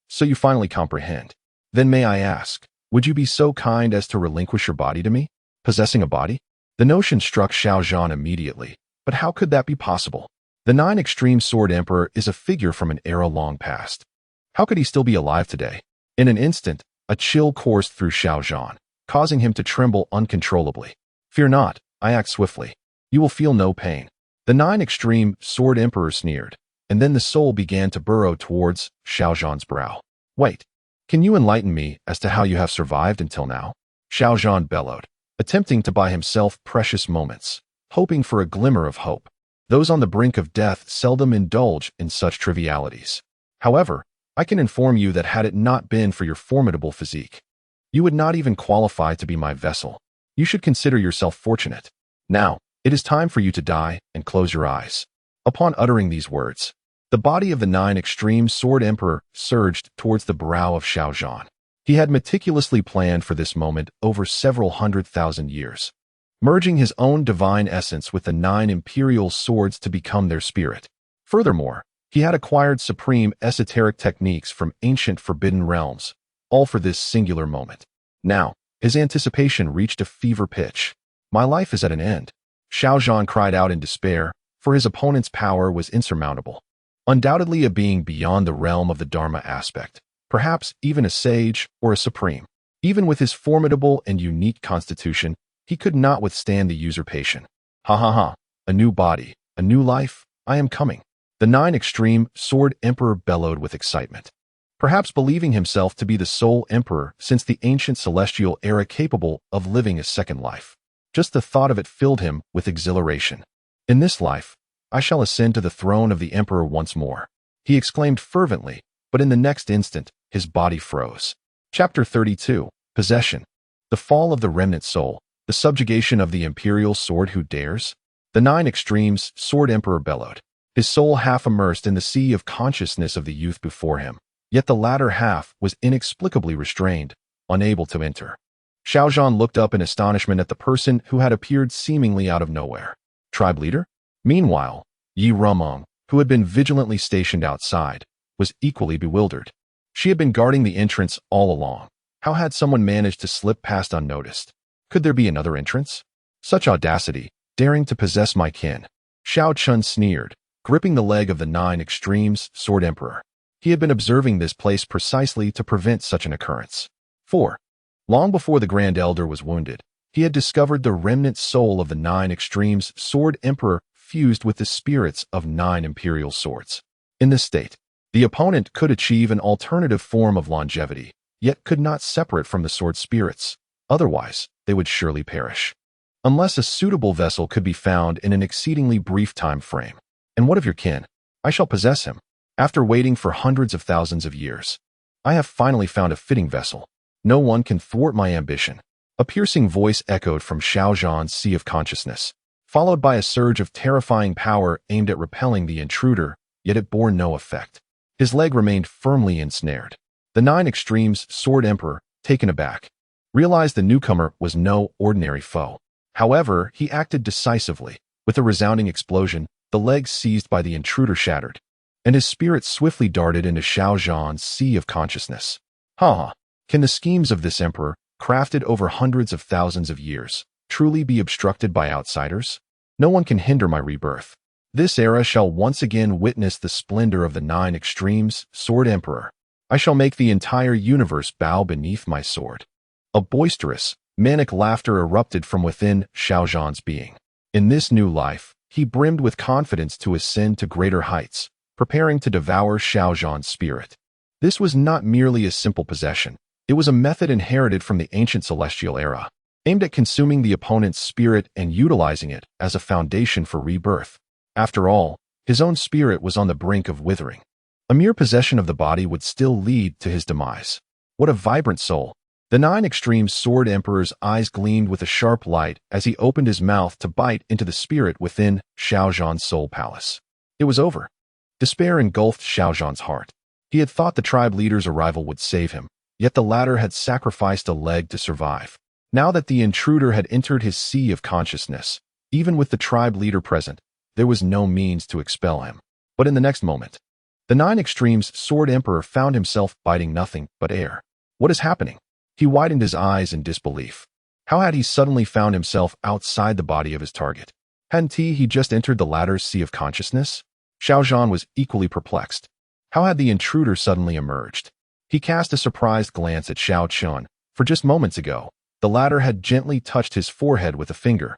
So you finally comprehend. Then may I ask, would you be so kind as to relinquish your body to me? Possessing a body? The notion struck Xiao Chen immediately, but how could that be possible? The 9 Extreme Sword Emperor is a figure from an era long past. How could he still be alive today? In an instant, a chill coursed through Xiao Chen, causing him to tremble uncontrollably. Fear not, I act swiftly. You will feel no pain. The 9 Extreme Sword Emperor sneered, and then the soul began to burrow towards Xiao Zhan's brow. Wait, can you enlighten me as to how you have survived until now? Xiao Chen bellowed, attempting to buy himself precious moments, hoping for a glimmer of hope. Those on the brink of death seldom indulge in such trivialities. However, I can inform you that had it not been for your formidable physique, you would not even qualify to be my vessel. You should consider yourself fortunate. Now, it is time for you to die and close your eyes. Upon uttering these words, the body of the 9 Extreme Sword Emperor surged towards the brow of Xiao Chen. He had meticulously planned for this moment over several 100,000 years, merging his own divine essence with the 9 imperial swords to become their spirit. Furthermore, He had acquired supreme esoteric techniques from ancient forbidden realms, all for this singular moment. Now, his anticipation reached a fever pitch. My life is at an end. Xiao Chen cried out in despair, for his opponent's power was insurmountable. Undoubtedly a being beyond the realm of the Dharma aspect, perhaps even a sage or a supreme. Even with his formidable and unique constitution, he could not withstand the usurpation. Ha ha ha, a new body, a new life, I am coming. The Nine Extreme Sword Emperor bellowed with excitement. Perhaps believing himself to be the sole emperor since the ancient celestial era capable of living a second life. Just the thought of it filled him with exhilaration. In this life, I shall ascend to the throne of the emperor once more, he exclaimed fervently, but in the next instant, his body froze. Chapter 32, Possession. The fall of the remnant soul, the subjugation of the imperial sword who dares? The Nine Extremes Sword Emperor bellowed, his soul half immersed in the sea of consciousness of the youth before him, yet the latter half was inexplicably restrained, unable to enter. Xiao Chen looked up in astonishment at the person who had appeared seemingly out of nowhere. Tribe leader? Meanwhile, Yi Rumong, who had been vigilantly stationed outside, was equally bewildered. She had been guarding the entrance all along. How had someone managed to slip past unnoticed? Could there be another entrance? Such audacity, daring to possess my kin. Xiao Chen sneered, gripping the leg of the Nine Extremes Sword Emperor. He had been observing this place precisely to prevent such an occurrence. 4. Long before the Grand Elder was wounded, he had discovered the remnant soul of the Nine Extremes Sword Emperor fused with the spirits of 9 imperial swords. In this state, the opponent could achieve an alternative form of longevity, yet could not separate from the sword spirits. Otherwise, they would surely perish. Unless a suitable vessel could be found in an exceedingly brief time frame. And what of your kin? I shall possess him. After waiting for hundreds of thousands of years, I have finally found a fitting vessel. No one can thwart my ambition. A piercing voice echoed from Xiao Zhan's sea of consciousness, followed by a surge of terrifying power aimed at repelling the intruder, yet it bore no effect. His leg remained firmly ensnared. The Nine Extremes Sword Emperor, taken aback, realized the newcomer was no ordinary foe. However, he acted decisively. With a resounding explosion, the leg seized by the intruder shattered, and his spirit swiftly darted into Xiao Zhan's sea of consciousness. Ha! Can the schemes of this emperor, crafted over hundreds of thousands of years, truly be obstructed by outsiders? No one can hinder my rebirth. This era shall once again witness the splendor of the Nine Extremes Sword Emperor. I shall make the entire universe bow beneath my sword. A boisterous, manic laughter erupted from within Xiao Zhan's being. In this new life, he brimmed with confidence to ascend to greater heights, preparing to devour Xiao Zhan's spirit. This was not merely a simple possession. It was a method inherited from the ancient celestial era, aimed at consuming the opponent's spirit and utilizing it as a foundation for rebirth. After all, his own spirit was on the brink of withering. A mere possession of the body would still lead to his demise. What a vibrant soul! The Nine Extremes Sword Emperor's eyes gleamed with a sharp light as he opened his mouth to bite into the spirit within Xiao Zhan's soul palace. It was over. Despair engulfed Xiao Zhan's heart. He had thought the tribe leader's arrival would save him, yet the latter had sacrificed a leg to survive. Now that the intruder had entered his sea of consciousness, even with the tribe leader present, there was no means to expel him. But in the next moment, the Nine Extremes Sword Emperor found himself biting nothing but air. What is happening? He widened his eyes in disbelief. How had he suddenly found himself outside the body of his target? Hadn't he just entered the latter's sea of consciousness? Xiao Zhan was equally perplexed. How had the intruder suddenly emerged? He cast a surprised glance at Xiao Chen, for just moments ago, the latter had gently touched his forehead with a finger,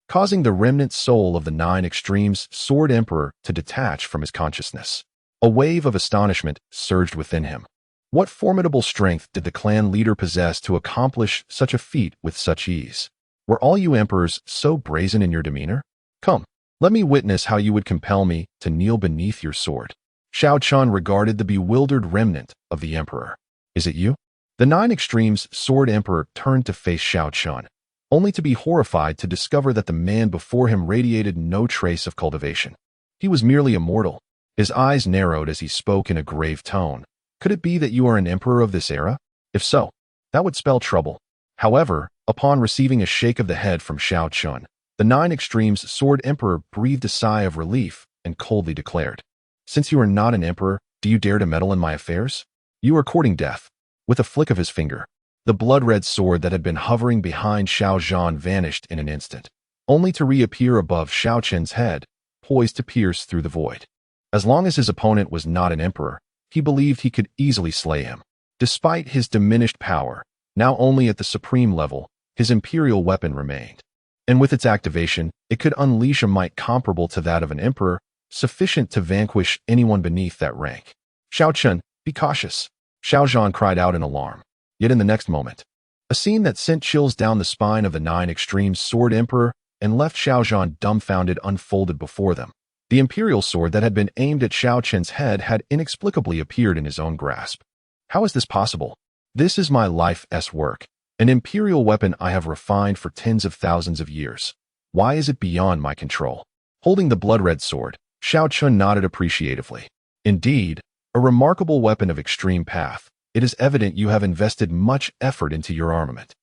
causing the remnant soul of the Nine Extremes Sword Emperor to detach from his consciousness. A wave of astonishment surged within him. What formidable strength did the clan leader possess to accomplish such a feat with such ease? Were all you emperors so brazen in your demeanor? Come, let me witness how you would compel me to kneel beneath your sword. Xiao Chen regarded the bewildered remnant of the emperor. Is it you? The Nine Extremes Sword Emperor turned to face Xiao Chen, only to be horrified to discover that the man before him radiated no trace of cultivation. He was merely a mortal. His eyes narrowed as he spoke in a grave tone. Could it be that you are an emperor of this era? If so, that would spell trouble. However, upon receiving a shake of the head from Xiao Chen, the Nine Extremes Sword Emperor breathed a sigh of relief and coldly declared, Since you are not an emperor, do you dare to meddle in my affairs? You are courting death." With a flick of his finger, the blood-red sword that had been hovering behind Xiao Zhan vanished in an instant, only to reappear above Xiao Chen's head, poised to pierce through the void. As long as his opponent was not an emperor, he believed he could easily slay him. Despite his diminished power, now only at the supreme level, his imperial weapon remained. And with its activation, it could unleash a might comparable to that of an emperor, sufficient to vanquish anyone beneath that rank. "Xiao Chen, be cautious," Xiao Zhan cried out in alarm. Yet in the next moment, a scene that sent chills down the spine of the Nine Extremes Sword Emperor and left Xiao Zhan dumbfounded unfolded before them. The imperial sword that had been aimed at Xiao Chen's head had inexplicably appeared in his own grasp. How is this possible? This is my life's work, an imperial weapon I have refined for tens of thousands of years. Why is it beyond my control? Holding the blood-red sword, Xiao Chen nodded appreciatively. Indeed, a remarkable weapon of extreme path. It is evident you have invested much effort into your armament.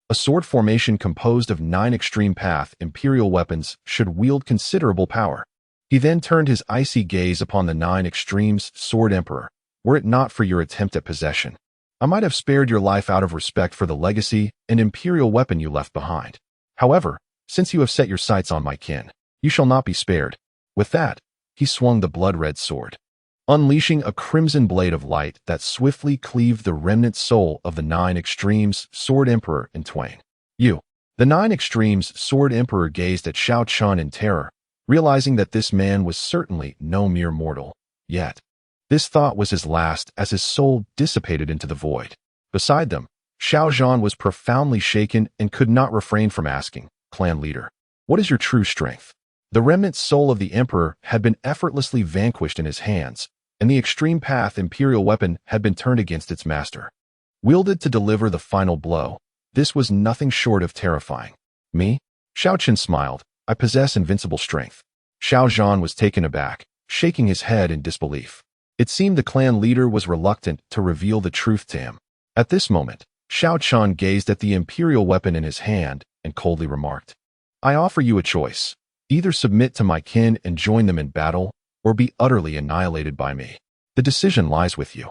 A sword formation composed of 9 extreme path imperial weapons should wield considerable power. He then turned his icy gaze upon the 9 Extremes Sword Emperor. Were it not for your attempt at possession, I might have spared your life out of respect for the legacy and imperial weapon you left behind. However, since you have set your sights on my kin, you shall not be spared." With that, he swung the blood-red sword, unleashing a crimson blade of light that swiftly cleaved the remnant soul of the 9 Extremes Sword Emperor in twain. "You." The 9 Extremes Sword Emperor gazed at Xiao Chen in terror, realizing that this man was certainly no mere mortal. Yet, this thought was his last as his soul dissipated into the void. Beside them, Xiao Zhan was profoundly shaken and could not refrain from asking, "Clan leader, what is your true strength?" The remnant soul of the emperor had been effortlessly vanquished in his hands, and the extreme path imperial weapon had been turned against its master. Wielded to deliver the final blow, this was nothing short of terrifying. "Me?" Xiao Chen smiled. "I possess invincible strength." Xiao Zhan was taken aback, shaking his head in disbelief. It seemed the clan leader was reluctant to reveal the truth to him. At this moment, Xiao Chen gazed at the imperial weapon in his hand and coldly remarked, "I offer you a choice. Either submit to my kin and join them in battle, or be utterly annihilated by me. The decision lies with you."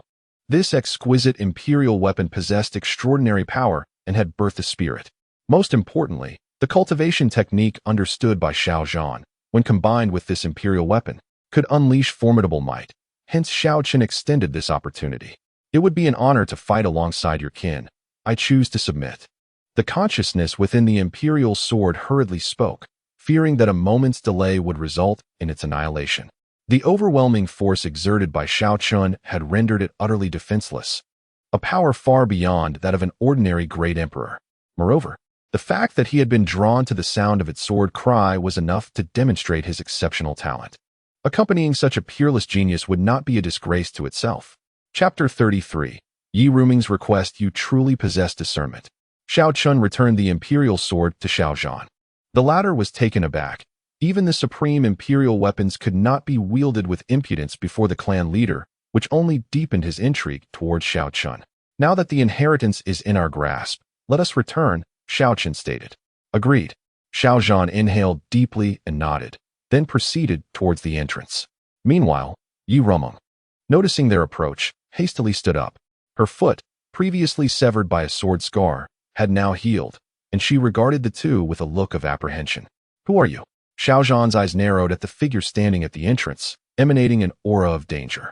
This exquisite imperial weapon possessed extraordinary power and had birthed a spirit. Most importantly, the cultivation technique understood by Xiao Zhan, when combined with this imperial weapon, could unleash formidable might. Hence Xiao Chen extended this opportunity. "It would be an honor to fight alongside your kin. I choose to submit." The consciousness within the imperial sword hurriedly spoke, fearing that a moment's delay would result in its annihilation. The overwhelming force exerted by Xiao Chen had rendered it utterly defenseless, a power far beyond that of an ordinary great emperor. Moreover, the fact that he had been drawn to the sound of its sword cry was enough to demonstrate his exceptional talent. Accompanying such a peerless genius would not be a disgrace to itself. Chapter 33. Yi Ruming's request. You truly possess discernment. Xiao Chen returned the imperial sword to Xiao Zhan. The latter was taken aback. Even the supreme imperial weapons could not be wielded with impudence before the clan leader, which only deepened his intrigue towards Xiao Chen. "Now that the inheritance is in our grasp, let us return," Xiao Chen stated. "Agreed." Xiao Zhan inhaled deeply and nodded, then proceeded towards the entrance. Meanwhile, Yi Ruming, noticing their approach, hastily stood up. Her foot, previously severed by a sword scar, had now healed, and she regarded the two with a look of apprehension. "Who are you?" Xiao Zhan's eyes narrowed at the figure standing at the entrance, emanating an aura of danger.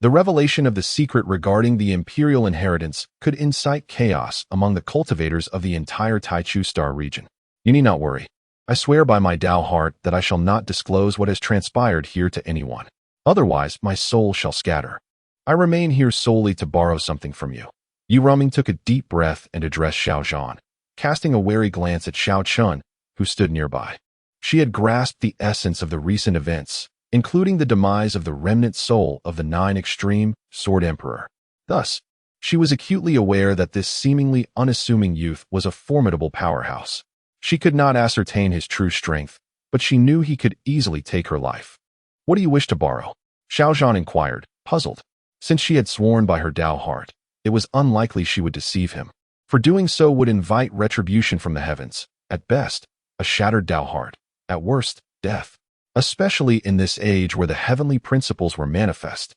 The revelation of the secret regarding the imperial inheritance could incite chaos among the cultivators of the entire Taichu Star region. "You need not worry. I swear by my Dao heart that I shall not disclose what has transpired here to anyone. Otherwise, my soul shall scatter. I remain here solely to borrow something from you." Yi Ruming took a deep breath and addressed Xiao Zhan, casting a wary glance at Xiao Chen, who stood nearby. She had grasped the essence of the recent events, including the demise of the remnant soul of the 9 Extreme Sword Emperor. Thus, she was acutely aware that this seemingly unassuming youth was a formidable powerhouse. She could not ascertain his true strength, but she knew he could easily take her life. "What do you wish to borrow?" Xiao Zhan inquired, puzzled. Since she had sworn by her Dao heart, it was unlikely she would deceive him, for doing so would invite retribution from the heavens. At best, a shattered Dao heart. At worst, death. especially in this age where the heavenly principles were manifest.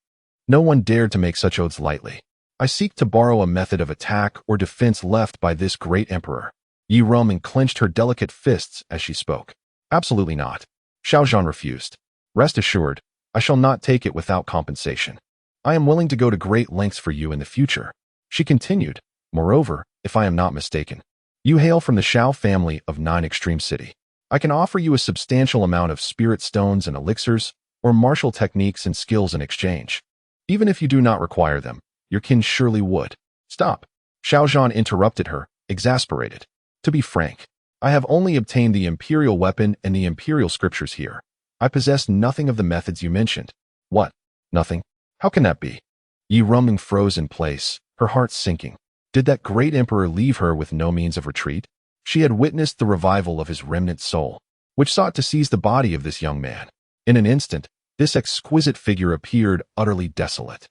No one dared to make such oaths lightly. I seek to borrow a method of attack or defense left by this great emperor. Yi Ruming clenched her delicate fists as she spoke. Absolutely not. Xiao Chen refused. Rest assured, I shall not take it without compensation. I am willing to go to great lengths for you in the future. She continued. Moreover, if I am not mistaken, you hail from the Xiao family of 9 Extreme City. I can offer you a substantial amount of spirit stones and elixirs, or martial techniques and skills in exchange. Even if you do not require them, your kin surely would. Stop. Xiao Chen interrupted her, exasperated. To be frank, I have only obtained the imperial weapon and the imperial scriptures here. I possess nothing of the methods you mentioned. What? Nothing? How can that be? Yi Ruming froze in place, her heart sinking. Did that great emperor leave her with no means of retreat? She had witnessed the revival of his remnant soul, which sought to seize the body of this young man. In an instant, this exquisite figure appeared utterly desolate.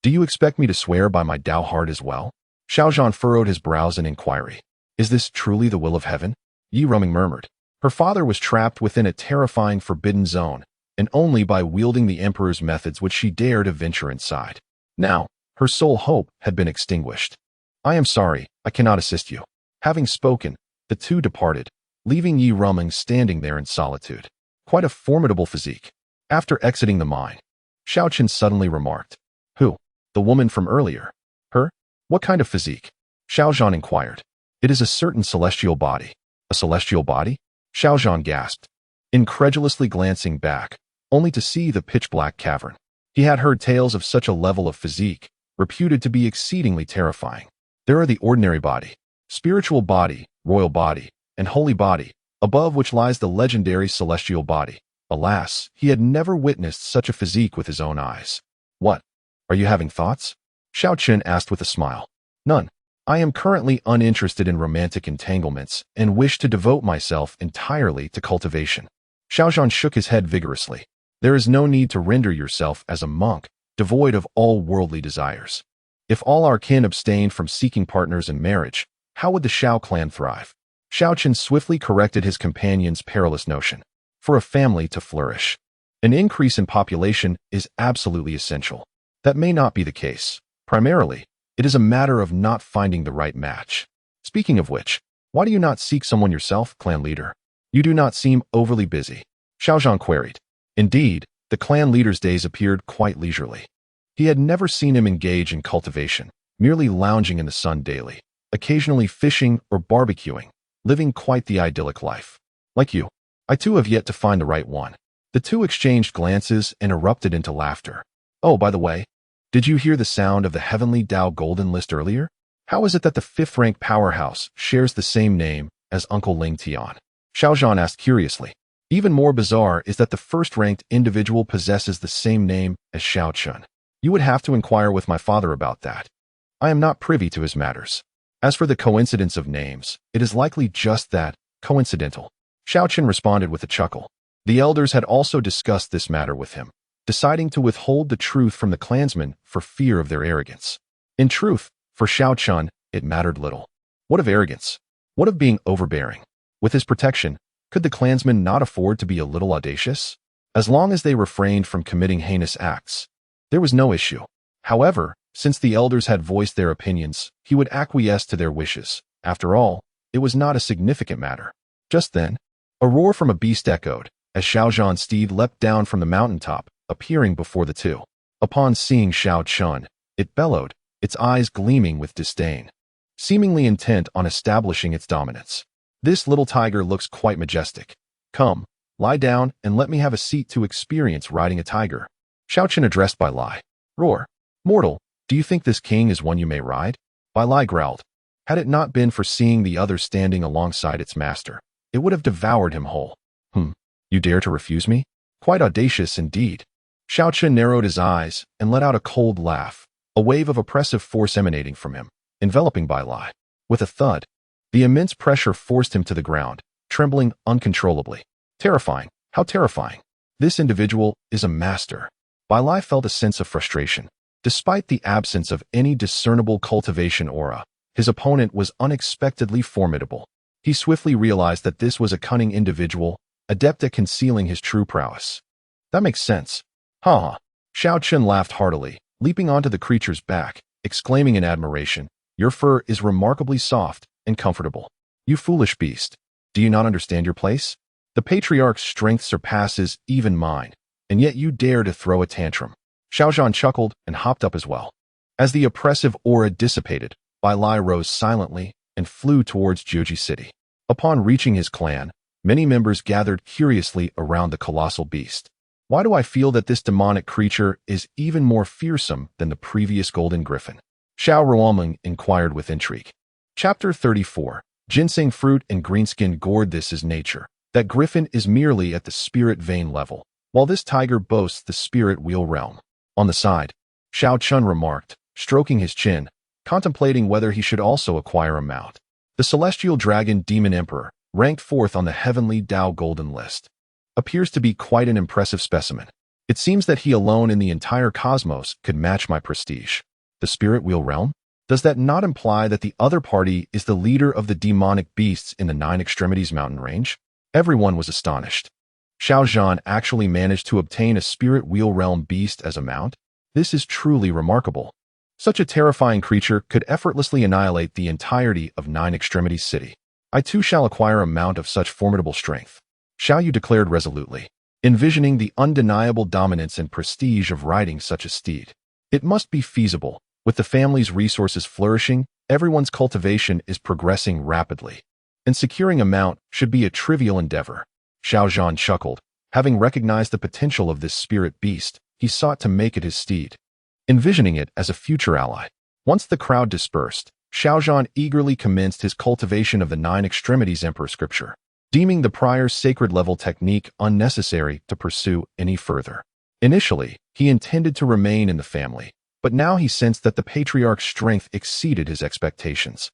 Do you expect me to swear by my Tao heart as well? Xiao Chen furrowed his brows in inquiry. Is this truly the will of heaven? Yi Ruming murmured. Her father was trapped within a terrifying forbidden zone, and only by wielding the emperor's methods would she dare to venture inside. Now, her sole hope had been extinguished. I am sorry, I cannot assist you. Having spoken, the two departed, leaving Yi Ruming standing there in solitude. Quite a formidable physique. After exiting the mine, Xiao Chen suddenly remarked. Who? The woman from earlier. Her? What kind of physique? Xiao Chen inquired. It is a certain celestial body. A celestial body? Xiao Chen gasped, incredulously glancing back, only to see the pitch-black cavern. He had heard tales of such a level of physique, reputed to be exceedingly terrifying. There are the ordinary body, spiritual body, royal body, and holy body, above which lies the legendary celestial body. Alas, he had never witnessed such a physique with his own eyes. What? Are you having thoughts? Xiao Chen asked with a smile. None. I am currently uninterested in romantic entanglements and wish to devote myself entirely to cultivation. Xiao Chen shook his head vigorously. There is no need to render yourself as a monk, devoid of all worldly desires. If all our kin abstained from seeking partners in marriage, how would the Xiao clan thrive? Xiao Chen swiftly corrected his companion's perilous notion. For a family to flourish, an increase in population is absolutely essential. That may not be the case. Primarily, it is a matter of not finding the right match. Speaking of which, why do you not seek someone yourself, clan leader? You do not seem overly busy. Xiao Chen queried. Indeed, the clan leader's days appeared quite leisurely. He had never seen him engage in cultivation, merely lounging in the sun daily, occasionally fishing or barbecuing, living quite the idyllic life. Like you, I too have yet to find the right one. The two exchanged glances and erupted into laughter. Oh, by the way, did you hear the sound of the Heavenly Dao Golden List earlier? How is it that the 5th-rank powerhouse shares the same name as Uncle Ling Tian? Xiao Chen asked curiously. Even more bizarre is that the 1st-ranked individual possesses the same name as Xiao Chen. You would have to inquire with my father about that. I am not privy to his matters. As for the coincidence of names, it is likely just that, coincidental. Xiao Chen responded with a chuckle. The elders had also discussed this matter with him, deciding to withhold the truth from the clansmen for fear of their arrogance. In truth, for Xiao Chen, it mattered little. What of arrogance? What of being overbearing? With his protection, could the clansmen not afford to be a little audacious? As long as they refrained from committing heinous acts, there was no issue. However, since the elders had voiced their opinions, he would acquiesce to their wishes. After all, it was not a significant matter. Just then, a roar from a beast echoed, as Xiao Zhan's steed leapt down from the mountaintop, appearing before the two. Upon seeing Xiao Chen, it bellowed, its eyes gleaming with disdain, seemingly intent on establishing its dominance. This little tiger looks quite majestic. Come, lie down and let me have a seat to experience riding a tiger. Xiao Chen addressed Bai Lai. Roar. Mortal, do you think this king is one you may ride? Bai Lai growled. Had it not been for seeing the other standing alongside its master, it would have devoured him whole. You dare to refuse me? Quite audacious indeed. Xiao Chen narrowed his eyes and let out a cold laugh, a wave of oppressive force emanating from him, enveloping Bai Lai. With a thud, the immense pressure forced him to the ground, trembling uncontrollably. Terrifying. How terrifying. This individual is a master. Bai Lai felt a sense of frustration. Despite the absence of any discernible cultivation aura, his opponent was unexpectedly formidable. He swiftly realized that this was a cunning individual, adept at concealing his true prowess. That makes sense. Ha. Xiao Chen laughed heartily, leaping onto the creature's back, exclaiming in admiration, "Your fur is remarkably soft and comfortable. You foolish beast. Do you not understand your place? The patriarch's strength surpasses even mine, and yet you dare to throw a tantrum." Xiao Zhan chuckled and hopped up as well. As the oppressive aura dissipated, Bai Lai rose silently and flew towards Juji City. Upon reaching his clan, many members gathered curiously around the colossal beast. Why do I feel that this demonic creature is even more fearsome than the previous golden griffin? Xiao Ruomeng inquired with intrigue. Chapter 34. Ginseng fruit and greenskin gourd. This is nature. That griffin is merely at the spirit vein level, while this tiger boasts the spirit wheel realm. On the side, Xiao Chen remarked, stroking his chin, contemplating whether he should also acquire a mount. The celestial dragon demon emperor, ranked 4th on the Heavenly Dao Golden List, appears to be quite an impressive specimen. It seems that he alone in the entire cosmos could match my prestige. The spirit wheel realm? Does that not imply that the other party is the leader of the demonic beasts in the Nine Extremities mountain range? Everyone was astonished. Xiao Zhan actually managed to obtain a spirit wheel realm beast as a mount? This is truly remarkable. Such a terrifying creature could effortlessly annihilate the entirety of Nine Extremities City. I too shall acquire a mount of such formidable strength. Xiao Yu declared resolutely, envisioning the undeniable dominance and prestige of riding such a steed. It must be feasible. With the family's resources flourishing, everyone's cultivation is progressing rapidly, and securing a mount should be a trivial endeavor. Xiao Zhan chuckled. Having recognized the potential of this spirit beast, he sought to make it his steed, envisioning it as a future ally. Once the crowd dispersed, Xiao Zhan eagerly commenced his cultivation of the Nine Extremities Emperor scripture, deeming the prior's sacred level technique unnecessary to pursue any further. Initially, he intended to remain in the family, but now he sensed that the patriarch's strength exceeded his expectations.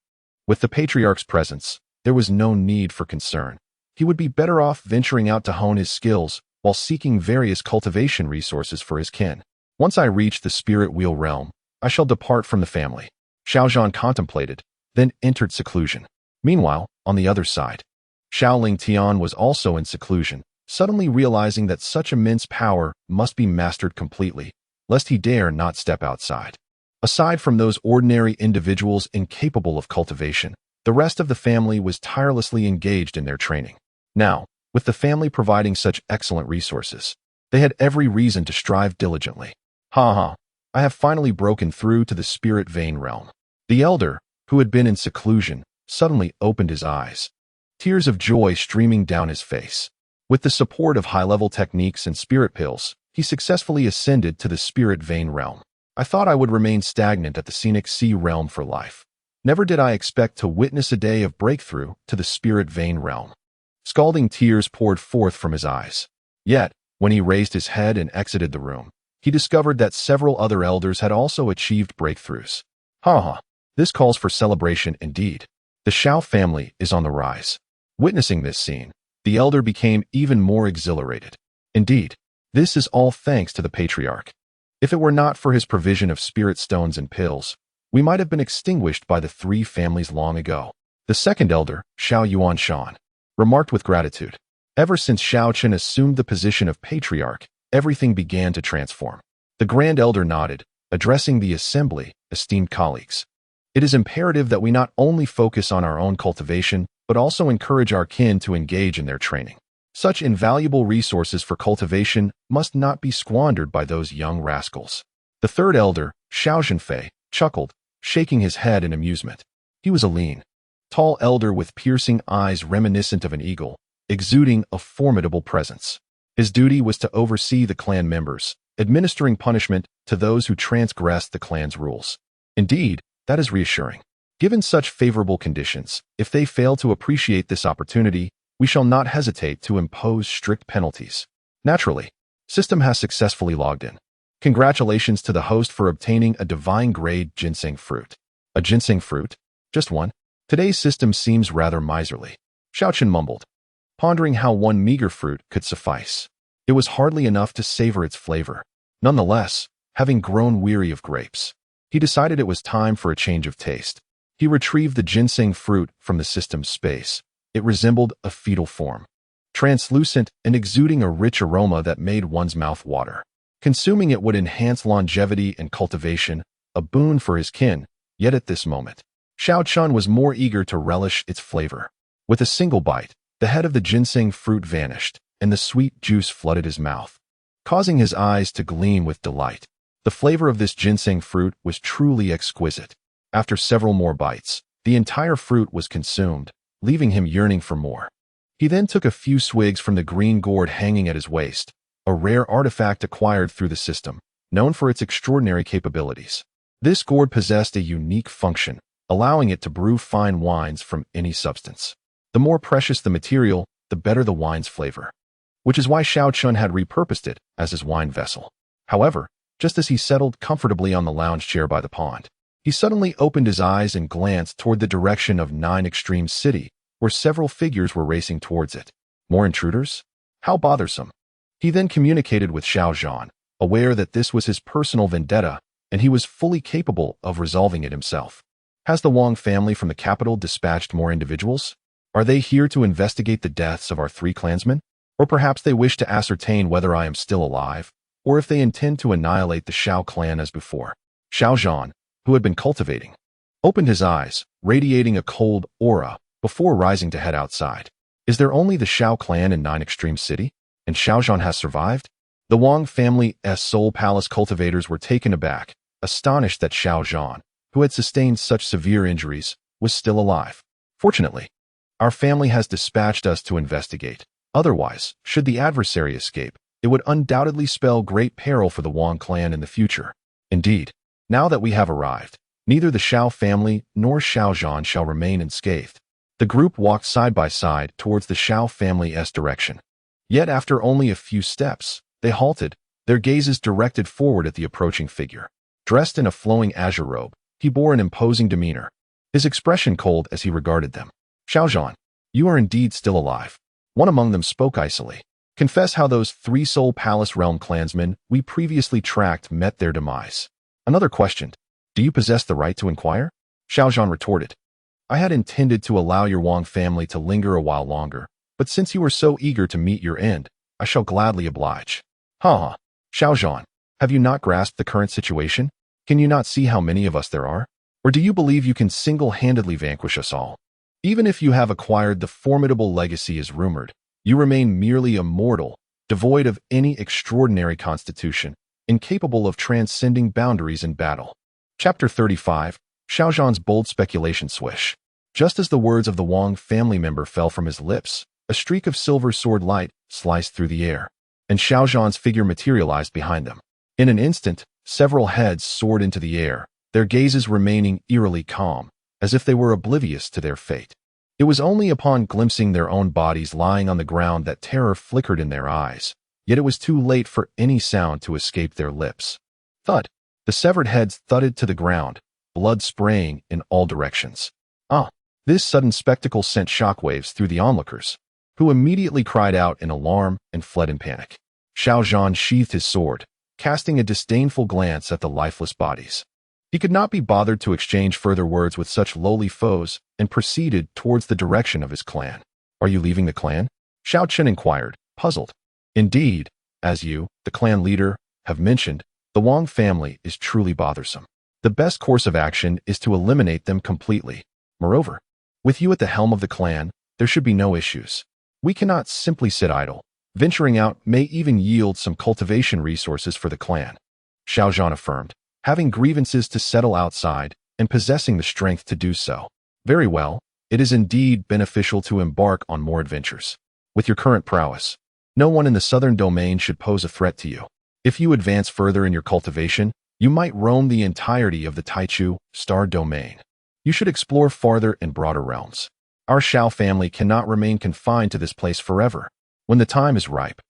With the patriarch's presence, there was no need for concern. He would be better off venturing out to hone his skills while seeking various cultivation resources for his kin. Once I reach the spirit wheel realm, I shall depart from the family. Xiao Zhan contemplated, then entered seclusion. Meanwhile, on the other side, Shaoling Tian was also in seclusion, suddenly realizing that such immense power must be mastered completely, lest he dare not step outside. Aside from those ordinary individuals incapable of cultivation, the rest of the family was tirelessly engaged in their training. Now, with the family providing such excellent resources, they had every reason to strive diligently. I have finally broken through to the spirit vein realm. The elder, who had been in seclusion, suddenly opened his eyes, tears of joy streaming down his face. With the support of high-level techniques and spirit pills, he successfully ascended to the spirit vein realm. I thought I would remain stagnant at the scenic sea realm for life. Never did I expect to witness a day of breakthrough to the spirit vein realm. Scalding tears poured forth from his eyes. Yet, when he raised his head and exited the room, he discovered that several other elders had also achieved breakthroughs. This calls for celebration indeed. The Xiao family is on the rise. Witnessing this scene, the elder became even more exhilarated. Indeed, this is all thanks to the patriarch. If it were not for his provision of spirit stones and pills, we might have been extinguished by the three families long ago. The second elder, Xiao Yuanshan, remarked with gratitude. Ever since Xiao Chen assumed the position of patriarch, everything began to transform. The grand elder nodded, addressing the assembly, esteemed colleagues. It is imperative that we not only focus on our own cultivation, but also encourage our kin to engage in their training. Such invaluable resources for cultivation must not be squandered by those young rascals. The third elder, Xiao Zhenfei, chuckled, shaking his head in amusement. He was a lean, tall elder with piercing eyes reminiscent of an eagle, exuding a formidable presence. His duty was to oversee the clan members, administering punishment to those who transgressed the clan's rules. Indeed, that is reassuring. Given such favorable conditions, if they fail to appreciate this opportunity, we shall not hesitate to impose strict penalties. Naturally, system has successfully logged in. Congratulations to the host for obtaining a divine grade ginseng fruit. A ginseng fruit? Just one? Today's system seems rather miserly. Xiao Chen mumbled, pondering how one meager fruit could suffice. It was hardly enough to savor its flavor. Nonetheless, having grown weary of grapes, he decided it was time for a change of taste. He retrieved the ginseng fruit from the system's space. It resembled a fetal form. translucent and exuding a rich aroma that made one's mouth water. Consuming it would enhance longevity and cultivation, a boon for his kin, yet at this moment, Xiao Chen was more eager to relish its flavor. With a single bite, the head of the ginseng fruit vanished, and the sweet juice flooded his mouth, causing his eyes to gleam with delight. The flavor of this ginseng fruit was truly exquisite. After several more bites, the entire fruit was consumed, leaving him yearning for more. He then took a few swigs from the green gourd hanging at his waist, a rare artifact acquired through the system, known for its extraordinary capabilities. This gourd possessed a unique function, allowing it to brew fine wines from any substance. The more precious the material, the better the wine's flavor, which is why Xiao Chen had repurposed it as his wine vessel. However, just as he settled comfortably on the lounge chair by the pond, he suddenly opened his eyes and glanced toward the direction of Nine Extreme City, where several figures were racing towards it. More intruders? How bothersome. He then communicated with Xiao Zhan, aware that this was his personal vendetta, and he was fully capable of resolving it himself. Has the Wang family from the capital dispatched more individuals? Are they here to investigate the deaths of our 3 clansmen? Or perhaps they wish to ascertain whether I am still alive, or if they intend to annihilate the Xiao clan as before. Xiao Zhan, who had been cultivating, opened his eyes, radiating a cold aura, before rising to head outside. Is there only the Xiao clan in Nine Extreme City? And Xiao Zhan has survived? The Wang family's Soul Palace cultivators were taken aback, astonished that Xiao Zhan, who had sustained such severe injuries, was still alive. Fortunately, our family has dispatched us to investigate. Otherwise, should the adversary escape, it would undoubtedly spell great peril for the Wang clan in the future. Indeed, now that we have arrived, neither the Xiao family nor Xiao Zhan shall remain unscathed. The group walked side by side towards the Xiao family's direction. Yet after only a few steps, they halted, their gazes directed forward at the approaching figure. Dressed in a flowing azure robe, he bore an imposing demeanor, his expression cold as he regarded them. Xiao Zhan, you are indeed still alive. One among them spoke icily. Confess how those 3 Soul Palace realm clansmen we previously tracked met their demise. Another questioned, do you possess the right to inquire? Xiao Zhan retorted, I had intended to allow your Wang family to linger a while longer, but since you are so eager to meet your end, I shall gladly oblige. Ha! Xiao Zhan, have you not grasped the current situation? Can you not see how many of us there are? Or do you believe you can single-handedly vanquish us all? Even if you have acquired the formidable legacy as rumored, you remain merely a mortal, devoid of any extraordinary constitution, incapable of transcending boundaries in battle. Chapter 35, Xiao Zhan's bold speculation swish. Just as the words of the Wang family member fell from his lips, a streak of silver sword light sliced through the air, and Xiao Zhan's figure materialized behind them. In an instant, several heads soared into the air, their gazes remaining eerily calm, as if they were oblivious to their fate. It was only upon glimpsing their own bodies lying on the ground that terror flickered in their eyes, yet it was too late for any sound to escape their lips. Thud! The severed heads thudded to the ground, blood spraying in all directions. This sudden spectacle sent shockwaves through the onlookers, who immediately cried out in alarm and fled in panic. Xiao Zhan sheathed his sword, casting a disdainful glance at the lifeless bodies. He could not be bothered to exchange further words with such lowly foes and proceeded towards the direction of his clan. Are you leaving the clan? Xiao Chen inquired, puzzled. Indeed, as you, the clan leader, have mentioned, the Wang family is truly bothersome. The best course of action is to eliminate them completely. Moreover, with you at the helm of the clan, there should be no issues. We cannot simply sit idle. Venturing out may even yield some cultivation resources for the clan. Xiao Zhan affirmed, having grievances to settle outside and possessing the strength to do so. Very well, it is indeed beneficial to embark on more adventures. With your current prowess, no one in the southern domain should pose a threat to you. If you advance further in your cultivation, you might roam the entirety of the Taichu Star Domain. You should explore farther and broader realms. Our Xiao family cannot remain confined to this place forever. When the time is ripe,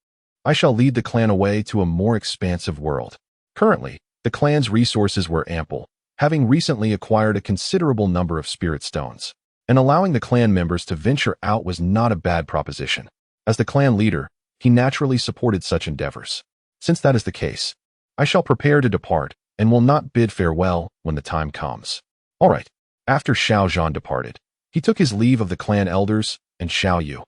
I shall lead the clan away to a more expansive world. Currently, the clan's resources were ample, having recently acquired a considerable number of spirit stones, and allowing the clan members to venture out was not a bad proposition. As the clan leader, he naturally supported such endeavors. Since that is the case, I shall prepare to depart and will not bid farewell when the time comes. All right. After Xiao Zhan departed, he took his leave of the clan elders and Xiao Yu.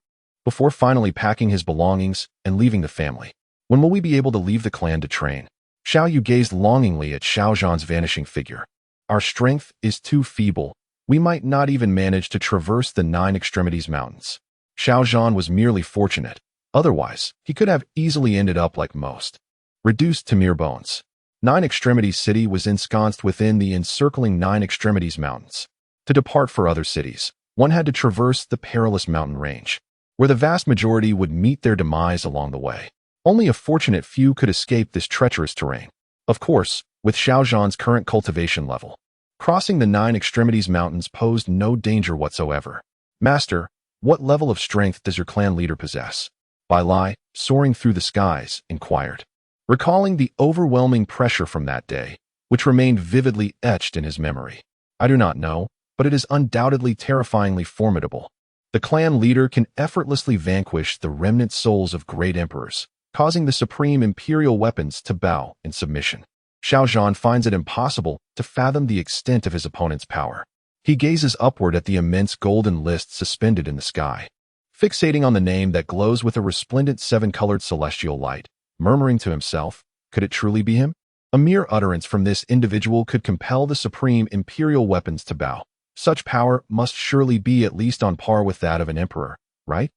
before finally packing his belongings and leaving the family. When will we be able to leave the clan to train? Xiao Yu gazed longingly at Xiao Zhan's vanishing figure. Our strength is too feeble. We might not even manage to traverse the 9 Extremities Mountains. Xiao Zhan was merely fortunate. Otherwise, he could have easily ended up like most, reduced to mere bones. 9 Extremities City was ensconced within the encircling 9 Extremities Mountains. To depart for other cities, one had to traverse the perilous mountain range, where the vast majority would meet their demise along the way. Only a fortunate few could escape this treacherous terrain. Of course, with Xiao Zhan's current cultivation level, crossing the 9 Extremities Mountains posed no danger whatsoever. Master, what level of strength does your clan leader possess? Bai Lai, soaring through the skies, inquired, recalling the overwhelming pressure from that day, which remained vividly etched in his memory. I do not know, but it is undoubtedly terrifyingly formidable. The clan leader can effortlessly vanquish the remnant souls of great emperors, causing the supreme imperial weapons to bow in submission. Xiao Zhan finds it impossible to fathom the extent of his opponent's power. He gazes upward at the immense golden list suspended in the sky, fixating on the name that glows with a resplendent 7-colored celestial light, murmuring to himself, could it truly be him? A mere utterance from this individual could compel the supreme imperial weapons to bow. Such power must surely be at least on par with that of an emperor, right?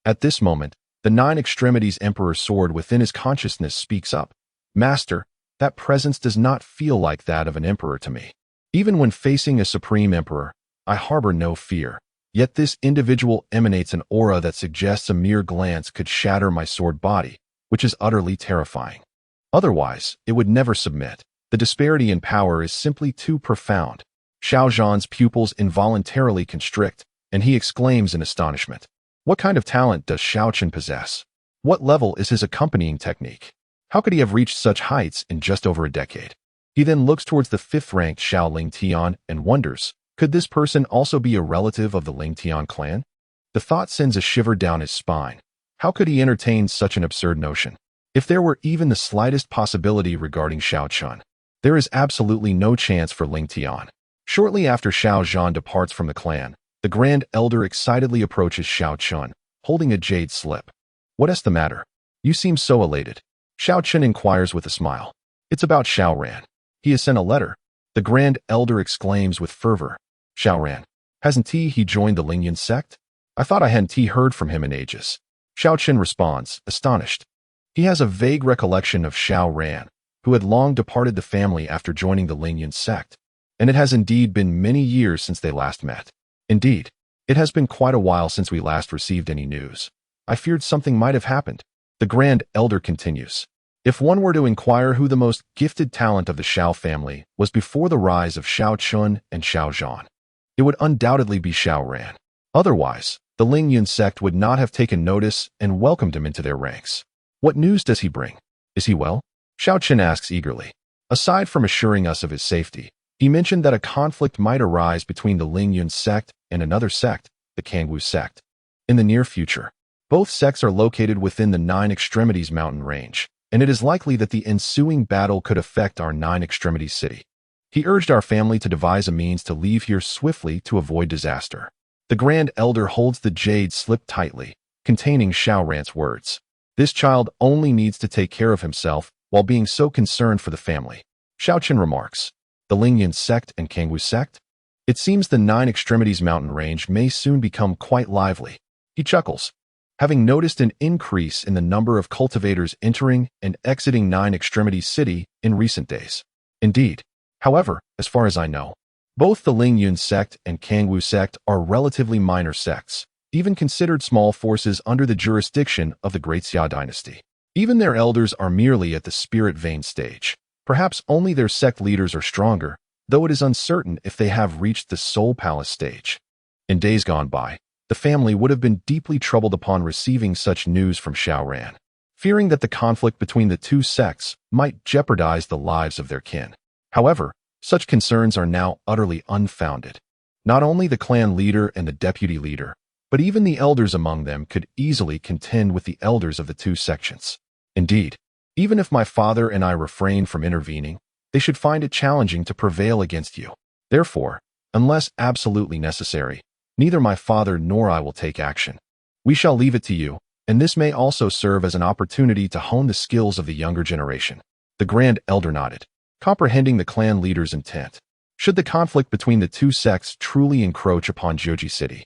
At this moment, the 9 Extremities Emperor's sword within his consciousness speaks up. Master, that presence does not feel like that of an emperor to me. Even when facing a supreme emperor, I harbor no fear. Yet this individual emanates an aura that suggests a mere glance could shatter my sword body, which is utterly terrifying. Otherwise, it would never submit. The disparity in power is simply too profound. Xiao Zhan's pupils involuntarily constrict, and he exclaims in astonishment. What kind of talent does Xiao Chen possess? What level is his accompanying technique? How could he have reached such heights in just over a decade? He then looks towards the 5th-ranked Xiao Ling Tian and wonders, could this person also be a relative of the Ling Tian clan? The thought sends a shiver down his spine. How could he entertain such an absurd notion? If there were even the slightest possibility regarding Xiao Chen, there is absolutely no chance for Ling Tian. Shortly after Xiao Zhan departs from the clan, the Grand Elder excitedly approaches Xiao Chen, holding a jade slip. What is the matter? You seem so elated. Xiao Chen inquires with a smile. It's about Xiao Ran. He has sent a letter. The Grand Elder exclaims with fervor. Xiao Ran. Hasn't he joined the Lingyan sect? I thought I hadn't heard from him in ages. Xiao Chen responds, astonished. He has a vague recollection of Xiao Ran, who had long departed the family after joining the Lingyan sect. And it has indeed been many years since they last met. Indeed, it has been quite a while since we last received any news. I feared something might have happened. The Grand Elder continues. If one were to inquire who the most gifted talent of the Xiao family was before the rise of Xiao Chun and Xiao Zhan, it would undoubtedly be Xiao Ran. Otherwise, the Lingyan sect would not have taken notice and welcomed him into their ranks. What news does he bring? Is he well? Xiao Chen asks eagerly. Aside from assuring us of his safety, he mentioned that a conflict might arise between the Lingyan sect and another sect, the Kangwu sect, in the near future. Both sects are located within the 9 Extremities mountain range, and it is likely that the ensuing battle could affect our 9 Extremities city. He urged our family to devise a means to leave here swiftly to avoid disaster. The Grand Elder holds the jade slip tightly, containing Xiao Ran's words. This child only needs to take care of himself while being so concerned for the family. Xiao Chen remarks. The Lingyan sect and Kangwu sect? It seems the 9 Extremities mountain range may soon become quite lively. He chuckles, having noticed an increase in the number of cultivators entering and exiting 9 Extremities city in recent days. Indeed, however, as far as I know, both the Lingyan sect and Kangwu sect are relatively minor sects, even considered small forces under the jurisdiction of the Great Xia dynasty. Even their elders are merely at the spirit vein stage. Perhaps only their sect leaders are stronger, though it is uncertain if they have reached the Soul Palace stage. In days gone by, the family would have been deeply troubled upon receiving such news from Xiao Ran, fearing that the conflict between the two sects might jeopardize the lives of their kin. However, such concerns are now utterly unfounded. Not only the clan leader and the deputy leader, but even the elders among them could easily contend with the elders of the two sections. Indeed, even if my father and I refrain from intervening, they should find it challenging to prevail against you. Therefore, unless absolutely necessary, neither my father nor I will take action. We shall leave it to you, and this may also serve as an opportunity to hone the skills of the younger generation. The Grand Elder nodded, comprehending the clan leader's intent. Should the conflict between the two sects truly encroach upon Joji City,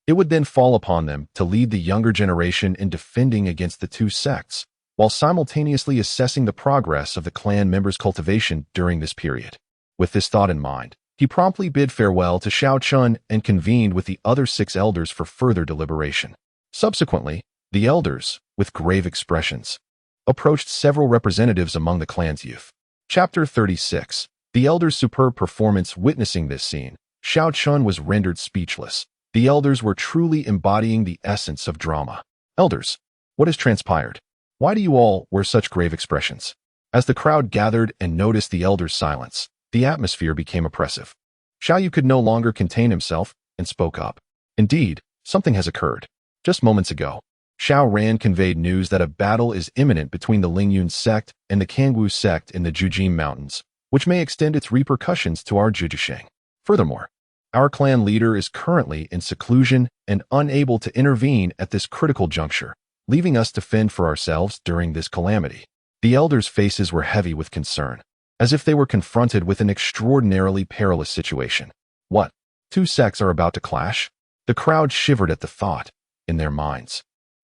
it would then fall upon them to lead the younger generation in defending against the two sects, while simultaneously assessing the progress of the clan members' cultivation during this period. With this thought in mind, he promptly bid farewell to Xiao Chen and convened with the other 6 elders for further deliberation. Subsequently, the elders, with grave expressions, approached several representatives among the clan's youth. Chapter 36. The elders' superb performance. Witnessing this scene, Xiao Chen was rendered speechless. The elders were truly embodying the essence of drama. Elders, what has transpired? Why do you all wear such grave expressions? As the crowd gathered and noticed the elders' silence, the atmosphere became oppressive. Xiao Yu could no longer contain himself and spoke up. Indeed, something has occurred. Just moments ago, Xiao Ran conveyed news that a battle is imminent between the Lingyun sect and the Kangwu sect in the Jujing Mountains, which may extend its repercussions to our Jujisheng. Furthermore, our clan leader is currently in seclusion and unable to intervene at this critical juncture, leaving us to fend for ourselves during this calamity. The elders' faces were heavy with concern, as if they were confronted with an extraordinarily perilous situation. What? 2 sects are about to clash? The crowd shivered at the thought. In their minds,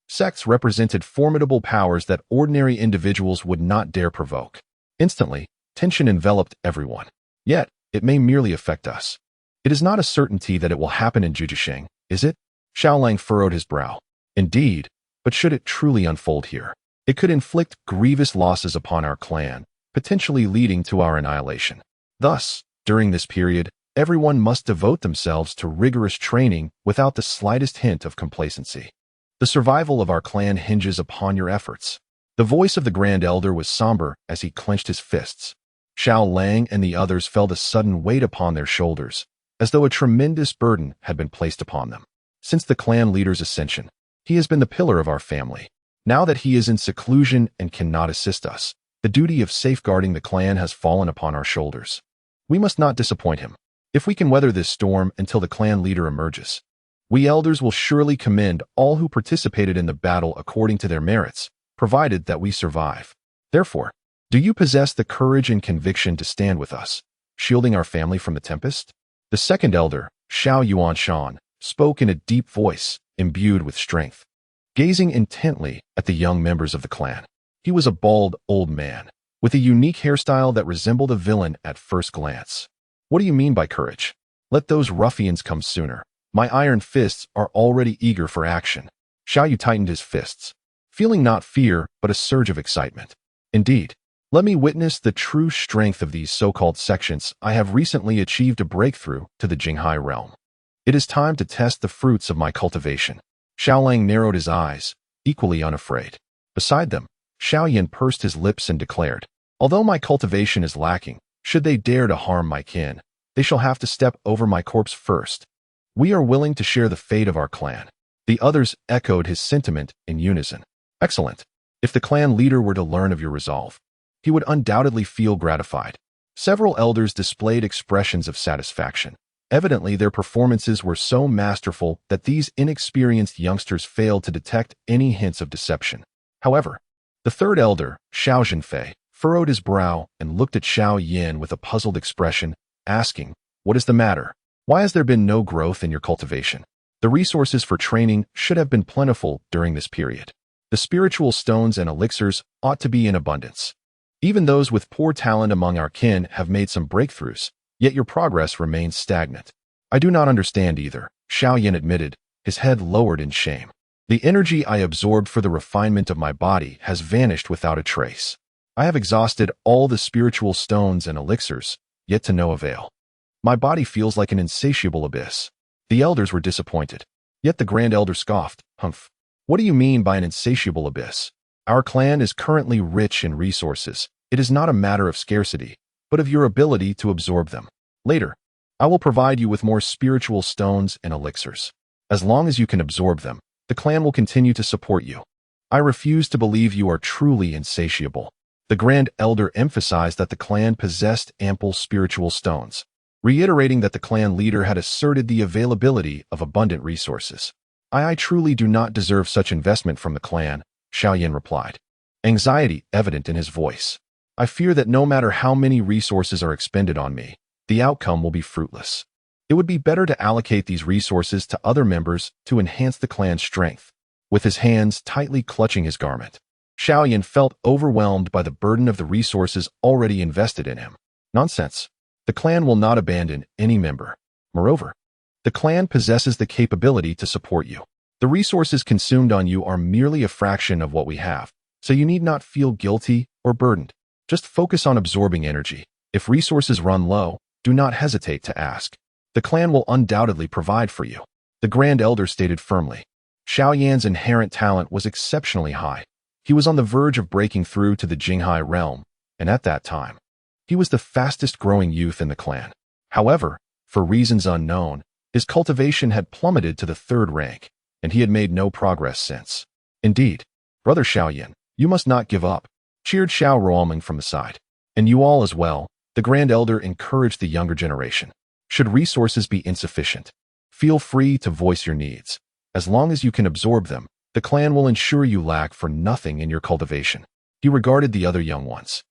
sects represented formidable powers that ordinary individuals would not dare provoke. Instantly, tension enveloped everyone. Yet, it may merely affect us. It is not a certainty that it will happen in Jujisheng, is it? Xiaolang furrowed his brow. Indeed, but should it truly unfold here, it could inflict grievous losses upon our clan, potentially leading to our annihilation. Thus, during this period, everyone must devote themselves to rigorous training without the slightest hint of complacency. The survival of our clan hinges upon your efforts. The voice of the Grand Elder was somber as he clenched his fists. Xiao Lang and the others felt a sudden weight upon their shoulders, as though a tremendous burden had been placed upon them. Since the clan leader's ascension, he has been the pillar of our family. Now that he is in seclusion and cannot assist us, the duty of safeguarding the clan has fallen upon our shoulders. We must not disappoint him. If we can weather this storm until the clan leader emerges, we elders will surely commend all who participated in the battle according to their merits, provided that we survive. Therefore, do you possess the courage and conviction to stand with us, shielding our family from the tempest? The second elder, Xiao Yuanshan, spoke in a deep voice, imbued with strength. Gazing intently at the young members of the clan, he was a bald, old man, with a unique hairstyle that resembled a villain at first glance. What do you mean by courage? Let those ruffians come sooner. My iron fists are already eager for action. Xiao Yu tightened his fists, feeling not fear, but a surge of excitement. Indeed, let me witness the true strength of these so-called sections. I have recently achieved a breakthrough to the Jinghai realm. It is time to test the fruits of my cultivation. Xiaolang narrowed his eyes, equally unafraid. Beside them, Xiao Yin pursed his lips and declared, although my cultivation is lacking, should they dare to harm my kin, they shall have to step over my corpse first. We are willing to share the fate of our clan. The others echoed his sentiment in unison. Excellent. If the clan leader were to learn of your resolve, he would undoubtedly feel gratified. Several elders displayed expressions of satisfaction. Evidently, their performances were so masterful that these inexperienced youngsters failed to detect any hints of deception. However, the third elder, Xiao Zhenfei, furrowed his brow and looked at Xiao Yin with a puzzled expression, asking, "What is the matter? Why has there been no growth in your cultivation? The resources for training should have been plentiful during this period. The spiritual stones and elixirs ought to be in abundance. Even those with poor talent among our kin have made some breakthroughs, yet your progress remains stagnant." "I do not understand either," Xiao Yin admitted, his head lowered in shame. "The energy I absorbed for the refinement of my body has vanished without a trace. I have exhausted all the spiritual stones and elixirs, yet to no avail. My body feels like an insatiable abyss." The elders were disappointed. Yet the Grand Elder scoffed, "Humph. What do you mean by an insatiable abyss? Our clan is currently rich in resources. It is not a matter of scarcity, but of your ability to absorb them. Later, I will provide you with more spiritual stones and elixirs. As long as you can absorb them, the clan will continue to support you. I refuse to believe you are truly insatiable." The Grand Elder emphasized that the clan possessed ample spiritual stones, reiterating that the clan leader had asserted the availability of abundant resources. I truly do not deserve such investment from the clan, Xiao Yan replied, anxiety evident in his voice. I fear that no matter how many resources are expended on me, the outcome will be fruitless. It would be better to allocate these resources to other members to enhance the clan's strength. With his hands tightly clutching his garment, Xiao Yan felt overwhelmed by the burden of the resources already invested in him. Nonsense. The clan will not abandon any member. Moreover, the clan possesses the capability to support you. The resources consumed on you are merely a fraction of what we have, so you need not feel guilty or burdened. Just focus on absorbing energy. If resources run low, do not hesitate to ask. The clan will undoubtedly provide for you, the Grand Elder stated firmly. Xiao Yan's inherent talent was exceptionally high. He was on the verge of breaking through to the Jinghai realm, and at that time, he was the fastest-growing youth in the clan. However, for reasons unknown, his cultivation had plummeted to the 3rd rank, and he had made no progress since. Indeed, Brother Xiao Yan, you must not give up, cheered Xiao Ruoming from the side. And you all as well, the Grand Elder encouraged the younger generation. Should resources be insufficient, feel free to voice your needs. As long as you can absorb them, the clan will ensure you lack for nothing in your cultivation. He regarded the other young ones,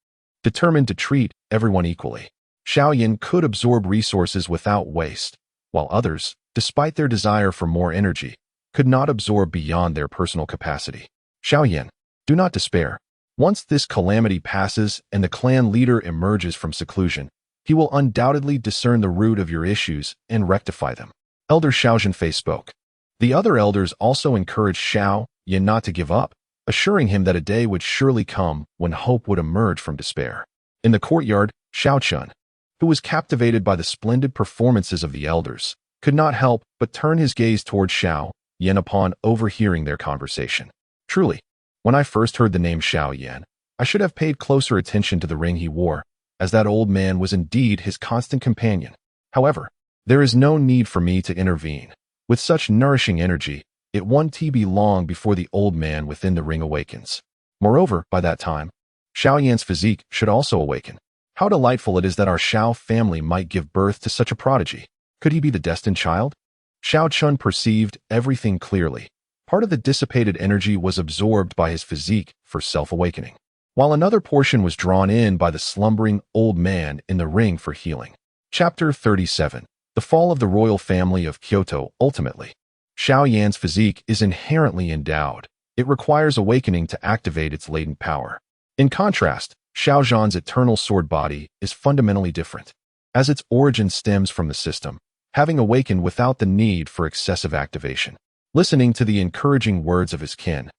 determined to treat everyone equally. Xiao Yan could absorb resources without waste, while others, despite their desire for more energy, could not absorb beyond their personal capacity. Xiao Yan, do not despair. Once this calamity passes and the clan leader emerges from seclusion, he will undoubtedly discern the root of your issues and rectify them. Elder Xiao Zhenfei spoke. The other elders also encouraged Xiao Yan not to give up, assuring him that a day would surely come when hope would emerge from despair. In the courtyard, Xiao Chen, who was captivated by the splendid performances of the elders, could not help but turn his gaze toward Xiao Yan upon overhearing their conversation. Truly, when I first heard the name Xiao Yan, I should have paid closer attention to the ring he wore, as that old man was indeed his constant companion. However, there is no need for me to intervene. With such nourishing energy, it won't be long before the old man within the ring awakens. Moreover, by that time, Xiao Yan's physique should also awaken. How delightful it is that our Xiao family might give birth to such a prodigy. Could he be the destined child? Xiao Chen perceived everything clearly. Part of the dissipated energy was absorbed by his physique for self-awakening, while another portion was drawn in by the slumbering old man in the ring for healing. Chapter 37. The Fall of the Royal Family of Kyoto. Ultimately, Xiao Yan's physique is inherently endowed. It requires awakening to activate its latent power. In contrast, Xiao Zhan's eternal sword body is fundamentally different, as its origin stems from the system, having awakened without the need for excessive activation. Listening to the encouraging words of his kin,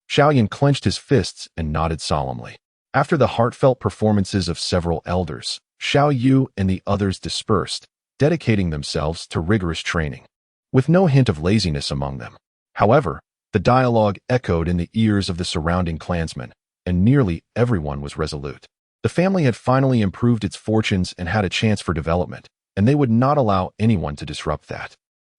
Xiao Yan clenched his fists and nodded solemnly. After the heartfelt performances of several elders, Xiao Yu and the others dispersed, dedicating themselves to rigorous training, with no hint of laziness among them. However, the dialogue echoed in the ears of the surrounding clansmen, and nearly everyone was resolute. The family had finally improved its fortunes and had a chance for development, and they would not allow anyone to disrupt that.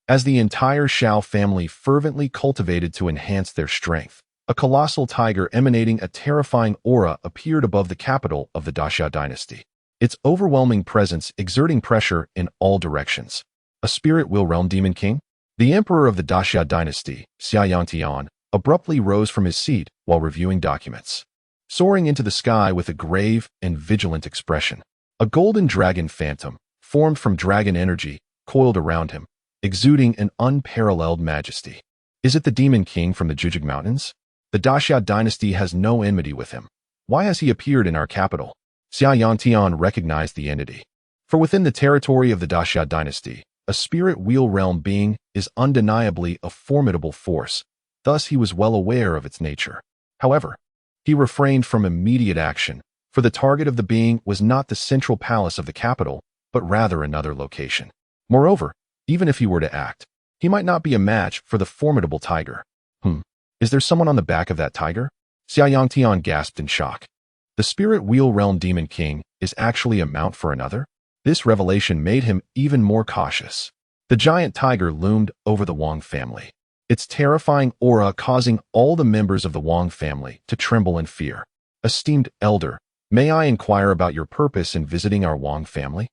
As the entire Xiao family fervently cultivated to enhance their strength, a colossal tiger emanating a terrifying aura appeared above the capital of the Daxia dynasty, its overwhelming presence exerting pressure in all directions. A spirit will realm demon king? The emperor of the Daxia dynasty, Xiao Tian, abruptly rose from his seat while reviewing documents, soaring into the sky with a grave and vigilant expression. A golden dragon phantom, formed from dragon energy, coiled around him, exuding an unparalleled majesty. Is it the demon king from the Jujig Mountains? The Daxia dynasty has no enmity with him. Why has he appeared in our capital? Xiao Tian recognized the entity. For within the territory of the Daxia dynasty, a spirit wheel realm being is undeniably a formidable force, thus he was well aware of its nature. However, he refrained from immediate action, for the target of the being was not the central palace of the capital, but rather another location. Moreover, even if he were to act, he might not be a match for the formidable tiger. Is there someone on the back of that tiger? Xiao Tian gasped in shock. The spirit wheel realm demon king is actually a mount for another? This revelation made him even more cautious. The giant tiger loomed over the Wang family, its terrifying aura causing all the members of the Wang family to tremble in fear. Esteemed elder, may I inquire about your purpose in visiting our Wang family?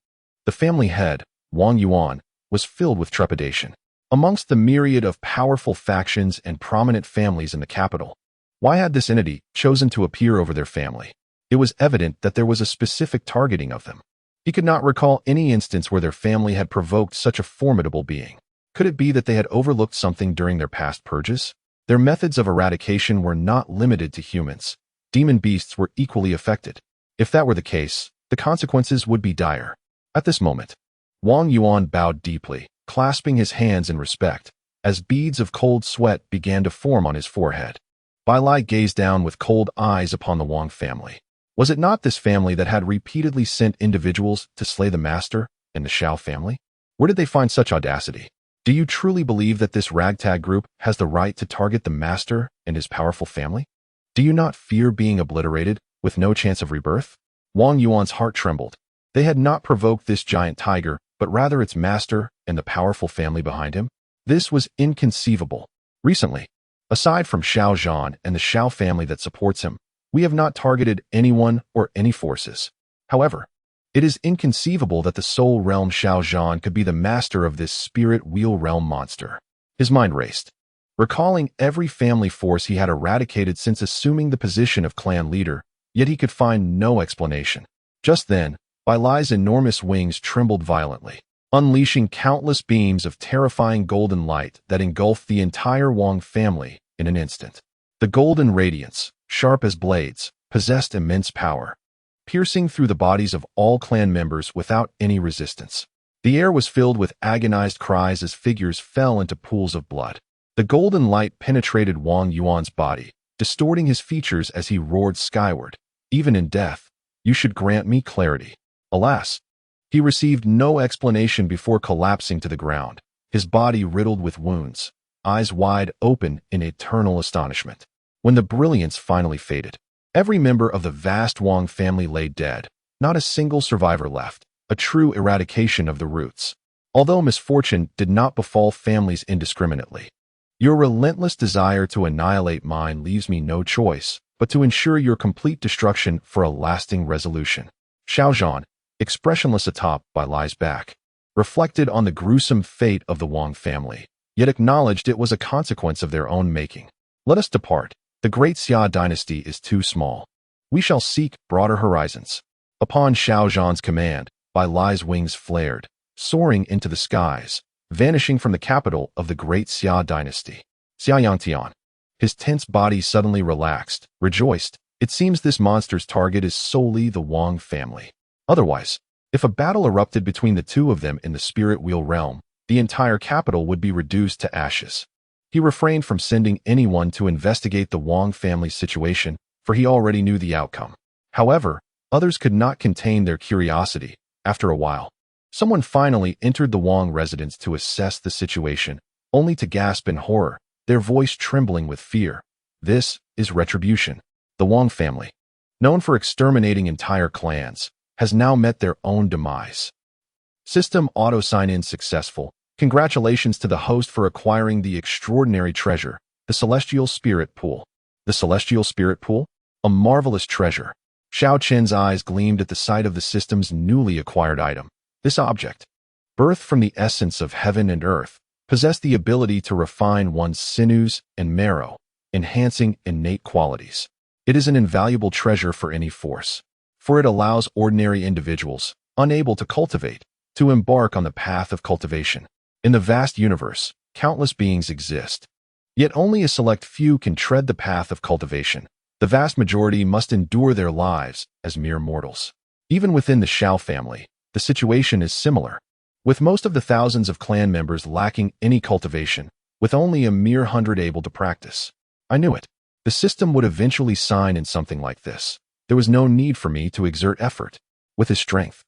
The family head, Wang Yuan, was filled with trepidation. Amongst the myriad of powerful factions and prominent families in the capital, why had this entity chosen to appear over their family? It was evident that there was a specific targeting of them. He could not recall any instance where their family had provoked such a formidable being. Could it be that they had overlooked something during their past purges? Their methods of eradication were not limited to humans. Demon beasts were equally affected. If that were the case, the consequences would be dire. At this moment, Wang Yuan bowed deeply, clasping his hands in respect, as beads of cold sweat began to form on his forehead. Bai Lai gazed down with cold eyes upon the Wang family. Was it not this family that had repeatedly sent individuals to slay the master and the Xiao family? Where did they find such audacity? Do you truly believe that this ragtag group has the right to target the master and his powerful family? Do you not fear being obliterated with no chance of rebirth? Wang Yuan's heart trembled. They had not provoked this giant tiger, but rather its master and the powerful family behind him. This was inconceivable. Recently, aside from Xiao Zhan and the Xiao family that supports him, we have not targeted anyone or any forces. However, it is inconceivable that the soul realm Xiao Zhan could be the master of this spirit wheel realm monster. His mind raced, recalling every family force he had eradicated since assuming the position of clan leader, yet he could find no explanation. Just then, Bai Lai's enormous wings trembled violently, unleashing countless beams of terrifying golden light that engulfed the entire Wang family in an instant. The golden radiance, sharp as blades, possessed immense power, piercing through the bodies of all clan members without any resistance. The air was filled with agonized cries as figures fell into pools of blood. The golden light penetrated Wang Yuan's body, distorting his features as he roared skyward. Even in death, you should grant me clarity. Alas, he received no explanation before collapsing to the ground, his body riddled with wounds, eyes wide open in eternal astonishment. When the brilliance finally faded, every member of the vast Wang family lay dead, not a single survivor left, a true eradication of the roots. Although misfortune did not befall families indiscriminately, your relentless desire to annihilate mine leaves me no choice but to ensure your complete destruction for a lasting resolution. Xiao Zhan, expressionless atop Bai Lai's back, reflected on the gruesome fate of the Wang family, yet acknowledged it was a consequence of their own making. Let us depart. The great Xia dynasty is too small. We shall seek broader horizons. Upon Xiao Zhan's command, Bai Lai's wings flared, soaring into the skies, vanishing from the capital of the great Xia dynasty. Xia Yangtian. His tense body suddenly relaxed, rejoiced. It seems this monster's target is solely the Wang family. Otherwise, if a battle erupted between the two of them in the spirit wheel realm, the entire capital would be reduced to ashes. He refrained from sending anyone to investigate the Wang family's situation, for he already knew the outcome. However, others could not contain their curiosity. After a while, someone finally entered the Wang residence to assess the situation, only to gasp in horror, their voice trembling with fear. This is retribution. The Wang family, known for exterminating entire clans, has now met their own demise. System auto sign-in successful. Congratulations to the host for acquiring the extraordinary treasure, the Celestial Spirit Pool. The Celestial Spirit Pool? A marvelous treasure. Xiao Chen's eyes gleamed at the sight of the system's newly acquired item. This object, birthed from the essence of heaven and earth, possessed the ability to refine one's sinews and marrow, enhancing innate qualities. It is an invaluable treasure for any force, for it allows ordinary individuals, unable to cultivate, to embark on the path of cultivation. In the vast universe, countless beings exist, yet only a select few can tread the path of cultivation. The vast majority must endure their lives as mere mortals. Even within the Xiao family, the situation is similar, with most of the thousands of clan members lacking any cultivation, with only a mere 100 able to practice. I knew it. The system would eventually sign in something like this. There was no need for me to exert effort. With his strength,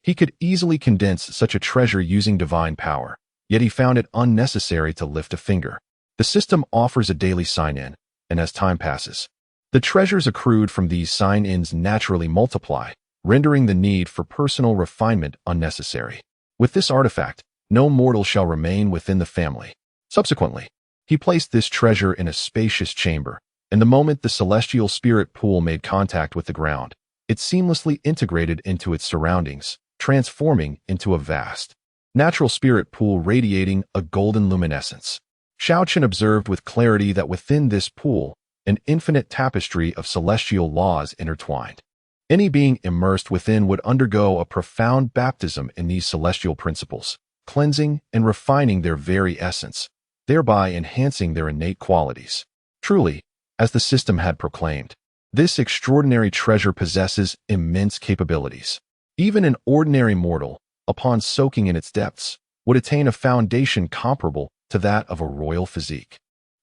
he could easily condense such a treasure using divine power, yet he found it unnecessary to lift a finger. The system offers a daily sign-in, and as time passes, the treasures accrued from these sign-ins naturally multiply, rendering the need for personal refinement unnecessary. With this artifact, no mortal shall remain within the family. Subsequently, he placed this treasure in a spacious chamber, and the moment the celestial spirit pool made contact with the ground, it seamlessly integrated into its surroundings, transforming into a vast, natural spirit pool radiating a golden luminescence. Xiao Chen observed with clarity that within this pool, an infinite tapestry of celestial laws intertwined. Any being immersed within would undergo a profound baptism in these celestial principles, cleansing and refining their very essence, thereby enhancing their innate qualities. Truly, as the system had proclaimed, this extraordinary treasure possesses immense capabilities. Even an ordinary mortal, upon soaking in its depths, would attain a foundation comparable to that of a royal physique.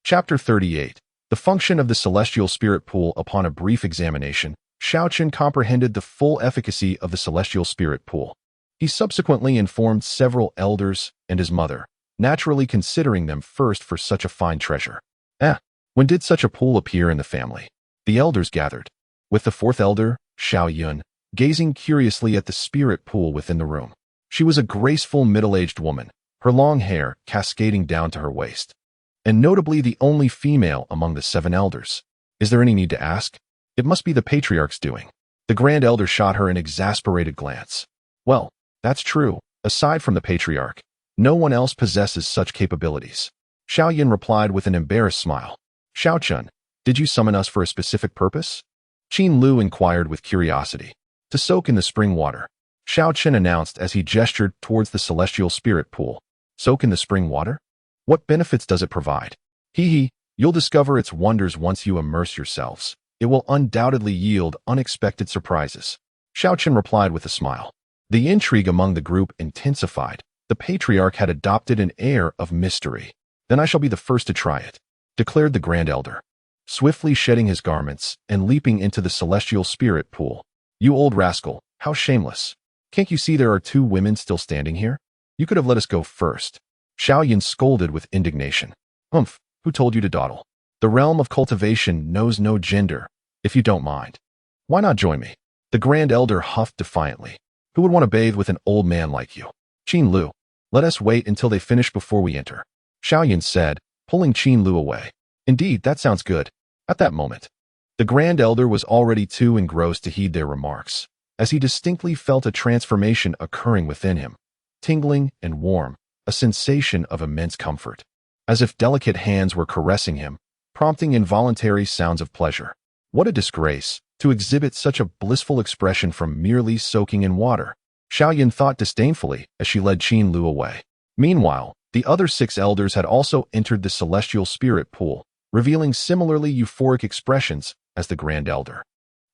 Chapter 38. The function of the celestial spirit pool. Upon a brief examination, Xiao Chen comprehended the full efficacy of the celestial spirit pool. He subsequently informed several elders and his mother, naturally considering them first for such a fine treasure. When did such a pool appear in the family? The elders gathered, with the fourth elder, Xiao Yun, gazing curiously at the spirit pool within the room. She was a graceful middle-aged woman, her long hair cascading down to her waist, and notably the only female among the 7 elders. Is there any need to ask? It must be the patriarch's doing. The grand elder shot her an exasperated glance. Well, that's true. Aside from the patriarch, no one else possesses such capabilities. Xiao Yin replied with an embarrassed smile. Xiao Chen, did you summon us for a specific purpose? Qin Lu inquired with curiosity. To soak in the spring water, Xiao Chen announced as he gestured towards the celestial spirit pool. Soak in the spring water? What benefits does it provide? You'll discover its wonders once you immerse yourselves. It will undoubtedly yield unexpected surprises. Xiao Chen replied with a smile. The intrigue among the group intensified. The patriarch had adopted an air of mystery. Then I shall be the first to try it, declared the grand elder, swiftly shedding his garments and leaping into the celestial spirit pool. You old rascal, how shameless. Can't you see there are 2 women still standing here? You could have let us go first. Xiao Yin scolded with indignation. Who told you to dawdle? The realm of cultivation knows no gender, if you don't mind. Why not join me? The grand elder huffed defiantly. Who would want to bathe with an old man like you? Qin Lu, let us wait until they finish before we enter, Xiao Yin said, pulling Qin Lu away. Indeed, that sounds good. At that moment, the grand elder was already too engrossed to heed their remarks, as he distinctly felt a transformation occurring within him, tingling and warm, a sensation of immense comfort, as if delicate hands were caressing him, prompting involuntary sounds of pleasure. What a disgrace, to exhibit such a blissful expression from merely soaking in water, Xiao Yin thought disdainfully as she led Qin Lu away. Meanwhile, the other 6 elders had also entered the celestial spirit pool, revealing similarly euphoric expressions as the grand elder.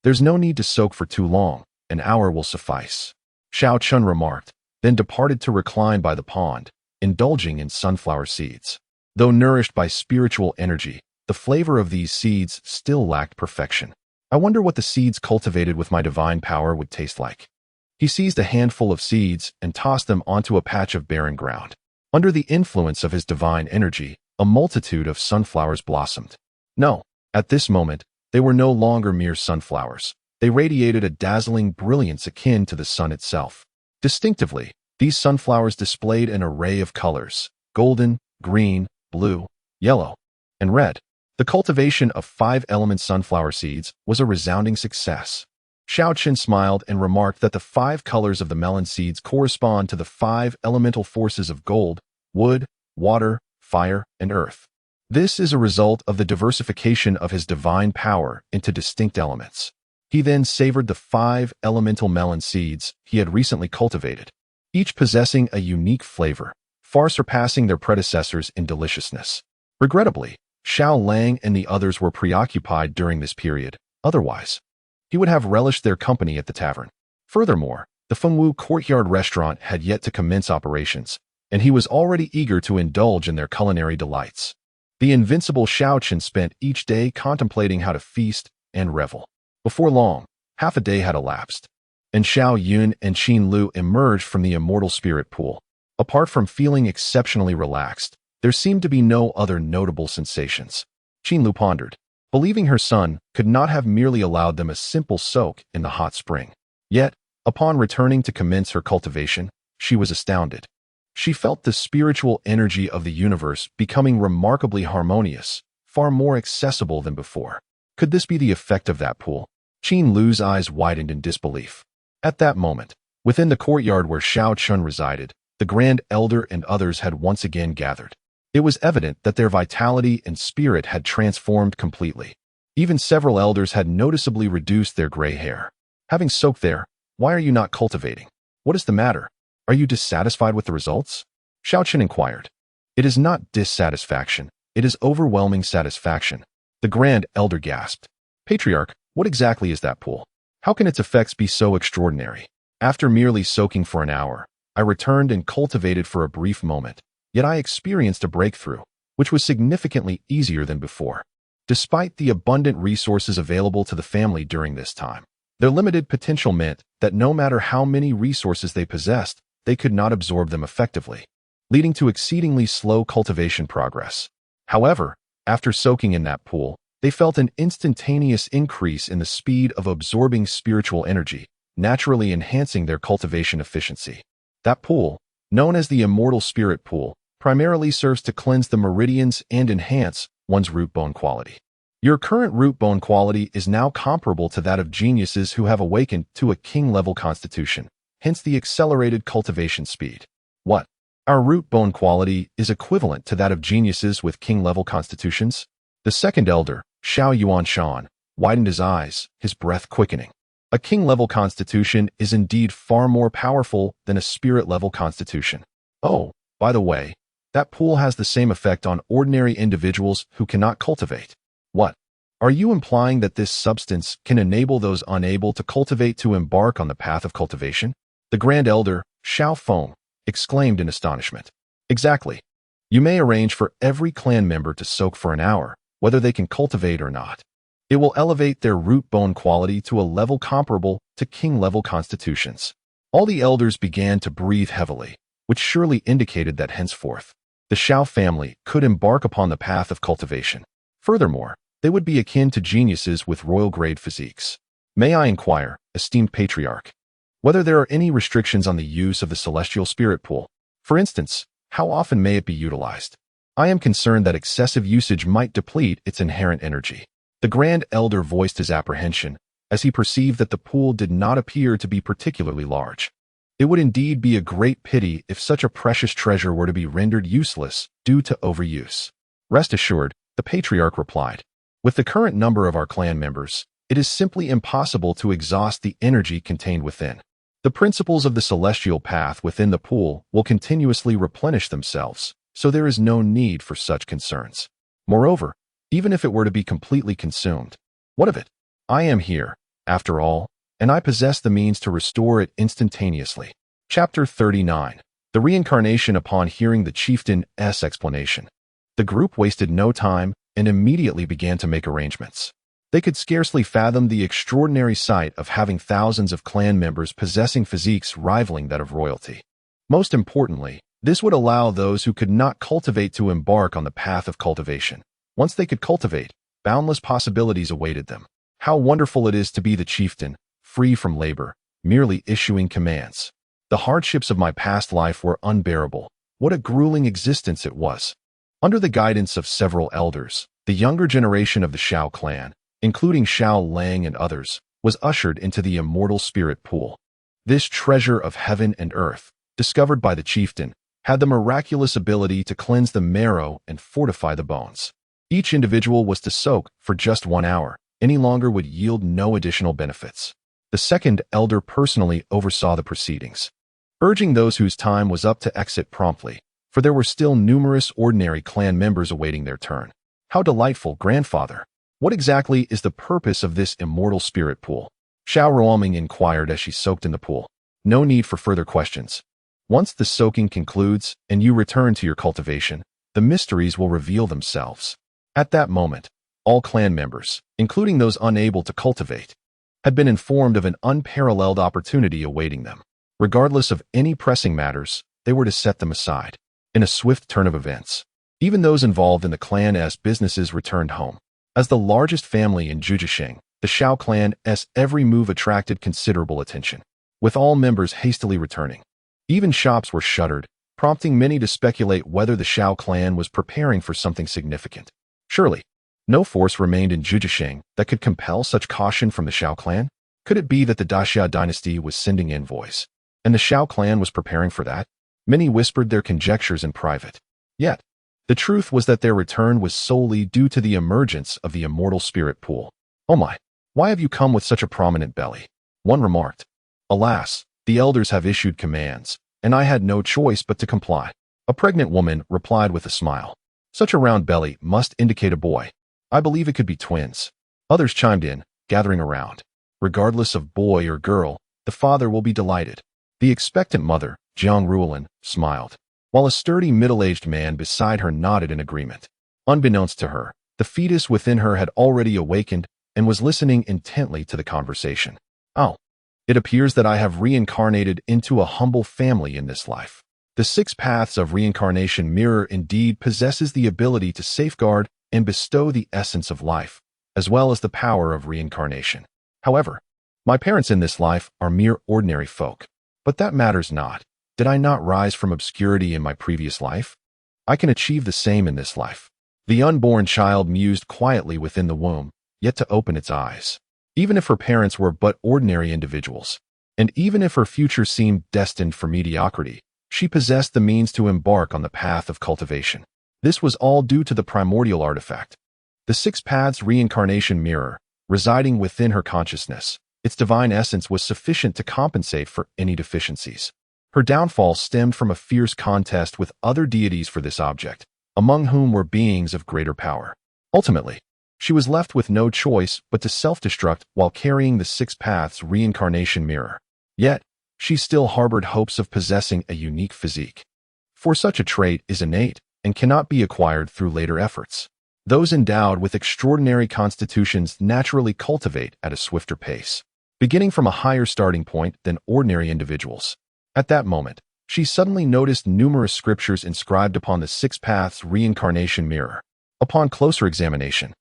There's no need to soak for too long, an hour will suffice, Xiao Chen remarked, then departed to recline by the pond, indulging in sunflower seeds. Though nourished by spiritual energy, the flavor of these seeds still lacked perfection. I wonder what the seeds cultivated with my divine power would taste like. He seized a handful of seeds and tossed them onto a patch of barren ground. Under the influence of his divine energy, a multitude of sunflowers blossomed. No, at this moment, they were no longer mere sunflowers. They radiated a dazzling brilliance akin to the sun itself. Distinctively, these sunflowers displayed an array of colors: golden, green, blue, yellow, and red. The cultivation of 5-element sunflower seeds was a resounding success. Xiao Chen smiled and remarked that the 5 colors of the melon seeds correspond to the 5 elemental forces of gold, wood, water, fire, and earth. This is a result of the diversification of his divine power into distinct elements. He then savored the 5 elemental melon seeds he had recently cultivated, each possessing a unique flavor, far surpassing their predecessors in deliciousness. Regrettably, Xiao Lang and the others were preoccupied during this period. Otherwise, he would have relished their company at the tavern. Furthermore, the Fengwu Courtyard restaurant had yet to commence operations, and he was already eager to indulge in their culinary delights. The invincible Xiao Chen spent each day contemplating how to feast and revel. Before long, half a day had elapsed, and Xiao Yun and Qin Lu emerged from the immortal spirit pool. Apart from feeling exceptionally relaxed, there seemed to be no other notable sensations. Qin Lu pondered, believing her son could not have merely allowed them a simple soak in the hot spring. Yet, upon returning to commence her cultivation, she was astounded. She felt the spiritual energy of the universe becoming remarkably harmonious, far more accessible than before. Could this be the effect of that pool? Qin Lu's eyes widened in disbelief. At that moment, within the courtyard where Xiao Chen resided, the Grand Elder and others had once again gathered. It was evident that their vitality and spirit had transformed completely. Even several elders had noticeably reduced their gray hair. Having soaked there, why are you not cultivating? What is the matter? Are you dissatisfied with the results? Xiao Chen inquired. It is not dissatisfaction. It is overwhelming satisfaction. The Grand Elder gasped. Patriarch, what exactly is that pool? How can its effects be so extraordinary? After merely soaking for an hour, I returned and cultivated for a brief moment, yet I experienced a breakthrough, which was significantly easier than before. Despite the abundant resources available to the family during this time, their limited potential meant that no matter how many resources they possessed, they could not absorb them effectively, leading to exceedingly slow cultivation progress. However, after soaking in that pool, they felt an instantaneous increase in the speed of absorbing spiritual energy, naturally enhancing their cultivation efficiency. That pool, known as the Immortal Spirit Pool, primarily serves to cleanse the meridians and enhance one's root bone quality. Your current root bone quality is now comparable to that of geniuses who have awakened to a king-level constitution, hence the accelerated cultivation speed. What? Our root bone quality is equivalent to that of geniuses with king-level constitutions? The second elder, Xiao Yuanshan, widened his eyes, his breath quickening. A king-level constitution is indeed far more powerful than a spirit-level constitution. Oh, by the way, that pool has the same effect on ordinary individuals who cannot cultivate. What? Are you implying that this substance can enable those unable to cultivate to embark on the path of cultivation? The Grand Elder, Xiao Feng, exclaimed in astonishment. Exactly. You may arrange for every clan member to soak for an hour, whether they can cultivate or not. It will elevate their root bone quality to a level comparable to king-level constitutions. All the elders began to breathe heavily, which surely indicated that henceforth, the Xiao family could embark upon the path of cultivation. Furthermore, they would be akin to geniuses with royal-grade physiques. May I inquire, esteemed patriarch, whether there are any restrictions on the use of the celestial spirit pool? For instance, how often may it be utilized? I am concerned that excessive usage might deplete its inherent energy. The Grand Elder voiced his apprehension, as he perceived that the pool did not appear to be particularly large. It would indeed be a great pity if such a precious treasure were to be rendered useless due to overuse. Rest assured, the patriarch replied. With the current number of our clan members, it is simply impossible to exhaust the energy contained within. The principles of the celestial path within the pool will continuously replenish themselves, so there is no need for such concerns. Moreover, even if it were to be completely consumed, what of it? I am here, after all, and I possess the means to restore it instantaneously. Chapter 39. The Reincarnation. Upon hearing the chieftain's explanation, the group wasted no time and immediately began to make arrangements. They could scarcely fathom the extraordinary sight of having thousands of clan members possessing physiques rivaling that of royalty. Most importantly, this would allow those who could not cultivate to embark on the path of cultivation. Once they could cultivate, boundless possibilities awaited them. How wonderful it is to be the chieftain, free from labor, merely issuing commands. The hardships of my past life were unbearable. What a grueling existence it was. Under the guidance of several elders, the younger generation of the Xiao clan, including Xiao Lang and others, was ushered into the Immortal Spirit Pool. This treasure of heaven and earth, discovered by the chieftain, had the miraculous ability to cleanse the marrow and fortify the bones. Each individual was to soak for just 1 hour. Any longer would yield no additional benefits. The second elder personally oversaw the proceedings, urging those whose time was up to exit promptly, for there were still numerous ordinary clan members awaiting their turn. How delightful, grandfather! What exactly is the purpose of this Immortal Spirit Pool? Xiao Ruoming inquired as she soaked in the pool. No need for further questions. Once the soaking concludes and you return to your cultivation, the mysteries will reveal themselves. At that moment, all clan members, including those unable to cultivate, had been informed of an unparalleled opportunity awaiting them. Regardless of any pressing matters, they were to set them aside. In a swift turn of events, even those involved in the clan's businesses returned home. As the largest family in Zhujiasheng, the Xiao clan's every move attracted considerable attention, with all members hastily returning. Even shops were shuttered, prompting many to speculate whether the Xiao clan was preparing for something significant. Surely, no force remained in Zhujiasheng that could compel such caution from the Xiao clan. Could it be that the Daxia dynasty was sending envoys, and the Xiao clan was preparing for that? Many whispered their conjectures in private. Yet, the truth was that their return was solely due to the emergence of the immortal spirit pool. "Oh my, why have you come with such a prominent belly?" one remarked. "Alas, the elders have issued commands, and I had no choice but to comply," a pregnant woman replied with a smile. "Such a round belly must indicate a boy. I believe it could be twins." Others chimed in, gathering around. "Regardless of boy or girl, the father will be delighted." The expectant mother, Jiang Ruolin, smiled, while a sturdy middle-aged man beside her nodded in agreement. Unbeknownst to her, the fetus within her had already awakened and was listening intently to the conversation. "Oh, it appears that I have reincarnated into a humble family in this life. The 6 paths of reincarnation mirror indeed possesses the ability to safeguard and bestow the essence of life, as well as the power of reincarnation. However, my parents in this life are mere ordinary folk. But that matters not. Did I not rise from obscurity in my previous life? I can achieve the same in this life." The unborn child mused quietly within the womb, yet to open its eyes. Even if her parents were but ordinary individuals, and even if her future seemed destined for mediocrity, she possessed the means to embark on the path of cultivation. This was all due to the primordial artifact. The 6 paths reincarnation mirror, residing within her consciousness, its divine essence was sufficient to compensate for any deficiencies. Her downfall stemmed from a fierce contest with other deities for this object, among whom were beings of greater power. Ultimately, she was left with no choice but to self-destruct while carrying the 6 paths reincarnation mirror. Yet, she still harbored hopes of possessing a unique physique. For such a trait is innate and cannot be acquired through later efforts. Those endowed with extraordinary constitutions naturally cultivate at a swifter pace, beginning from a higher starting point than ordinary individuals. At that moment, she suddenly noticed numerous scriptures inscribed upon the 6 paths reincarnation mirror. Upon closer examination,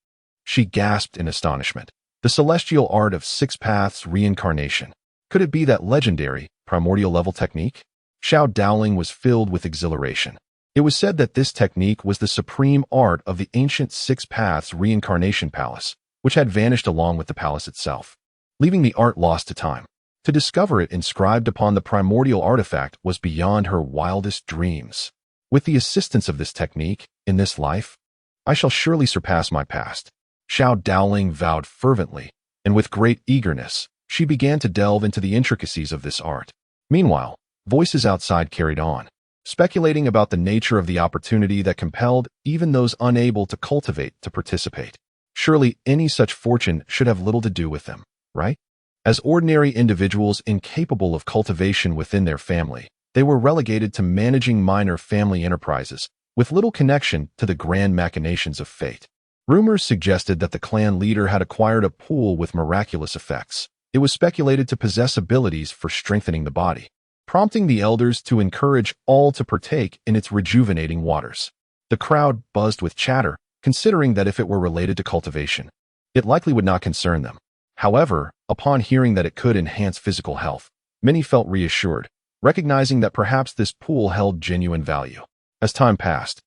she gasped in astonishment. The celestial art of 6 paths reincarnation. Could it be that legendary, primordial level technique? Xiao Dowling was filled with exhilaration. It was said that this technique was the supreme art of the ancient 6 paths reincarnation palace, which had vanished along with the palace itself, leaving the art lost to time. To discover it inscribed upon the primordial artifact was beyond her wildest dreams. With the assistance of this technique, in this life, I shall surely surpass my past. Xiao Dowling vowed fervently, and with great eagerness, she began to delve into the intricacies of this art. Meanwhile, voices outside carried on, speculating about the nature of the opportunity that compelled even those unable to cultivate to participate. Surely any such fortune should have little to do with them, right? As ordinary individuals incapable of cultivation within their family, they were relegated to managing minor family enterprises, with little connection to the grand machinations of fate. Rumors suggested that the clan leader had acquired a pool with miraculous effects. It was speculated to possess abilities for strengthening the body, prompting the elders to encourage all to partake in its rejuvenating waters. The crowd buzzed with chatter, considering that if it were related to cultivation, it likely would not concern them. However, upon hearing that it could enhance physical health, many felt reassured, recognizing that perhaps this pool held genuine value. As time passed,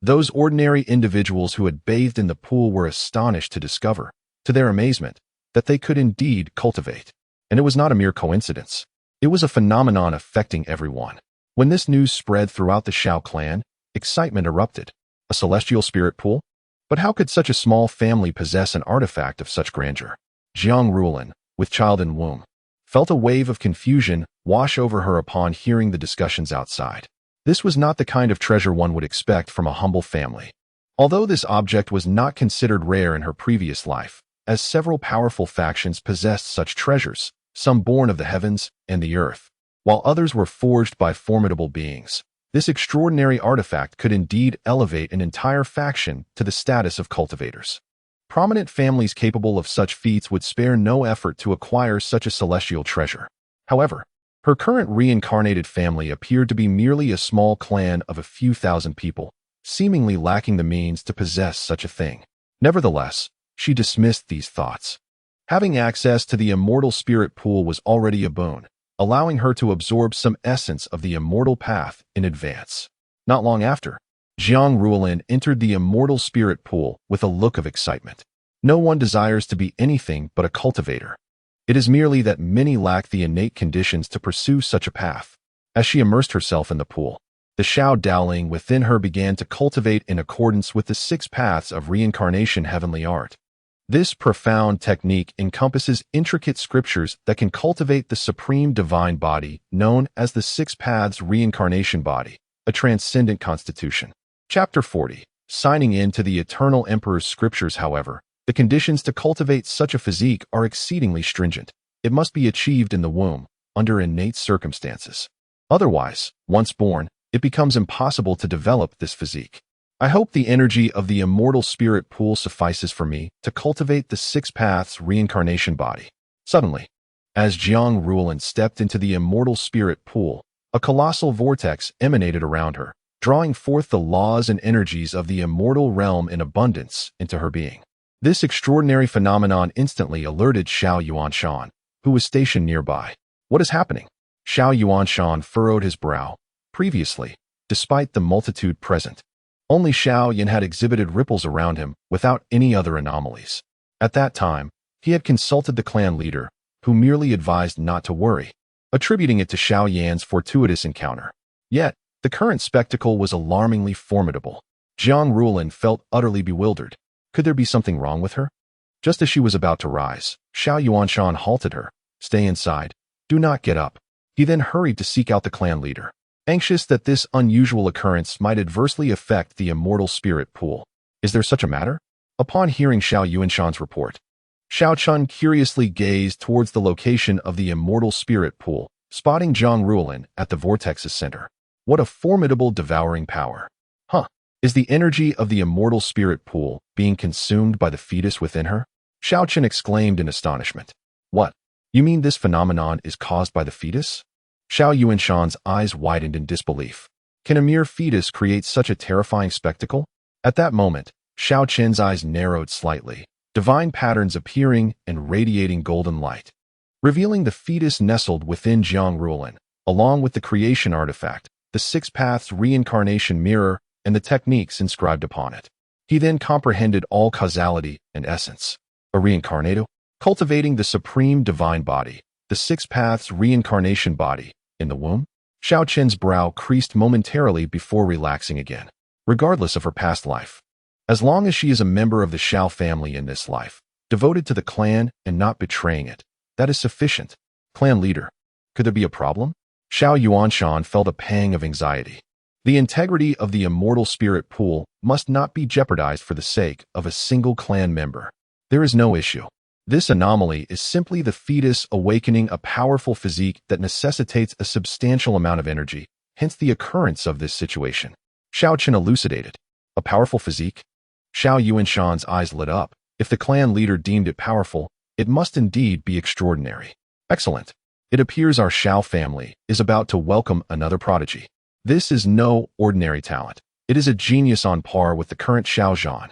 those ordinary individuals who had bathed in the pool were astonished to discover, to their amazement, that they could indeed cultivate. And it was not a mere coincidence. It was a phenomenon affecting everyone. When this news spread throughout the Xiao clan, excitement erupted. A celestial spirit pool? But how could such a small family possess an artifact of such grandeur? Jiang Ruolin, with child in womb, felt a wave of confusion wash over her upon hearing the discussions outside. This was not the kind of treasure one would expect from a humble family. Although this object was not considered rare in her previous life, as several powerful factions possessed such treasures, some born of the heavens and the earth, while others were forged by formidable beings. This extraordinary artifact could indeed elevate an entire faction to the status of cultivators. Prominent families capable of such feats would spare no effort to acquire such a celestial treasure. However, her current reincarnated family appeared to be merely a small clan of a few thousand people, seemingly lacking the means to possess such a thing. Nevertheless, she dismissed these thoughts. Having access to the immortal spirit pool was already a boon, allowing her to absorb some essence of the immortal path in advance. Not long after, Jiang Ruolin entered the immortal spirit pool with a look of excitement. No one desires to be anything but a cultivator. It is merely that many lack the innate conditions to pursue such a path. As she immersed herself in the pool, The Xiao Daoling within her began to cultivate in accordance with the 6 paths of reincarnation heavenly art. This profound technique encompasses intricate scriptures that can cultivate the supreme divine body known as the 6 paths reincarnation body, a transcendent constitution. Chapter 40. Signing in to the Eternal Emperor's scriptures, however, the conditions to cultivate such a physique are exceedingly stringent. It must be achieved in the womb, under innate circumstances. Otherwise, once born, it becomes impossible to develop this physique. I hope the energy of the immortal spirit pool suffices for me to cultivate the 6 paths reincarnation body. Suddenly, as Jiang Ruolin stepped into the immortal spirit pool, a colossal vortex emanated around her, drawing forth the laws and energies of the immortal realm in abundance into her being. This extraordinary phenomenon instantly alerted Xiao Yuanshan, who was stationed nearby. What is happening? Xiao Yuanshan furrowed his brow. Previously, despite the multitude present, only Xiao Yan had exhibited ripples around him without any other anomalies. At that time, he had consulted the clan leader, who merely advised not to worry, attributing it to Xiao Yan's fortuitous encounter. Yet, the current spectacle was alarmingly formidable. Jiang Ruolin felt utterly bewildered. Could there be something wrong with her? Just as she was about to rise, Xiao Yuanshan halted her. Stay inside. Do not get up. He then hurried to seek out the clan leader, anxious that this unusual occurrence might adversely affect the immortal spirit pool. Is there such a matter? Upon hearing Xiao Yuanshan's report, Xiao Chen curiously gazed towards the location of the immortal spirit pool, spotting Jiang Ruolin at the vortex's center. What a formidable devouring power. Is the energy of the immortal spirit pool being consumed by the fetus within her? Xiao Chen exclaimed in astonishment. What? You mean this phenomenon is caused by the fetus? Xiao Yuanshan's eyes widened in disbelief. Can a mere fetus create such a terrifying spectacle? At that moment, Xiao Chen's eyes narrowed slightly, divine patterns appearing and radiating golden light, revealing the fetus nestled within Jiang Ruolin, along with the creation artifact, the 6 paths reincarnation mirror, and the techniques inscribed upon it. He then comprehended all causality and essence. A reincarnato, cultivating the supreme divine body, the 6 paths reincarnation body, in the womb? Xiao Chen's brow creased momentarily before relaxing again. Regardless of her past life, as long as she is a member of the Xiao family in this life, devoted to the clan and not betraying it, that is sufficient. Clan leader, could there be a problem? Xiao Yuanshan felt a pang of anxiety. The integrity of the immortal spirit pool must not be jeopardized for the sake of a single clan member. There is no issue. This anomaly is simply the fetus awakening a powerful physique that necessitates a substantial amount of energy, hence the occurrence of this situation. Xiao Chen elucidated. A powerful physique? Xiao Yuanshan's eyes lit up. If the clan leader deemed it powerful, it must indeed be extraordinary. Excellent. It appears our Xiao family is about to welcome another prodigy. This is no ordinary talent. It is a genius on par with the current Xiao Zhan.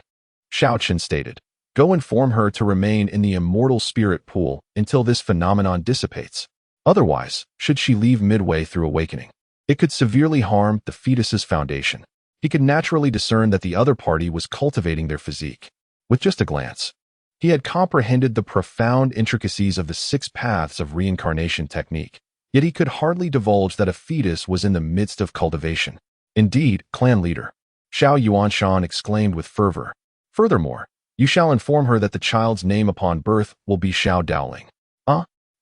Xiao Chen stated. Go inform her to remain in the immortal spirit pool until this phenomenon dissipates. Otherwise, should she leave midway through awakening, it could severely harm the fetus's foundation. He could naturally discern that the other party was cultivating their physique. With just a glance, he had comprehended the profound intricacies of the 6 paths of reincarnation technique. Yet he could hardly divulge that a fetus was in the midst of cultivation. Indeed, clan leader, Xiao Yuanshan exclaimed with fervor. Furthermore, you shall inform her that the child's name upon birth will be Xiao Daoling.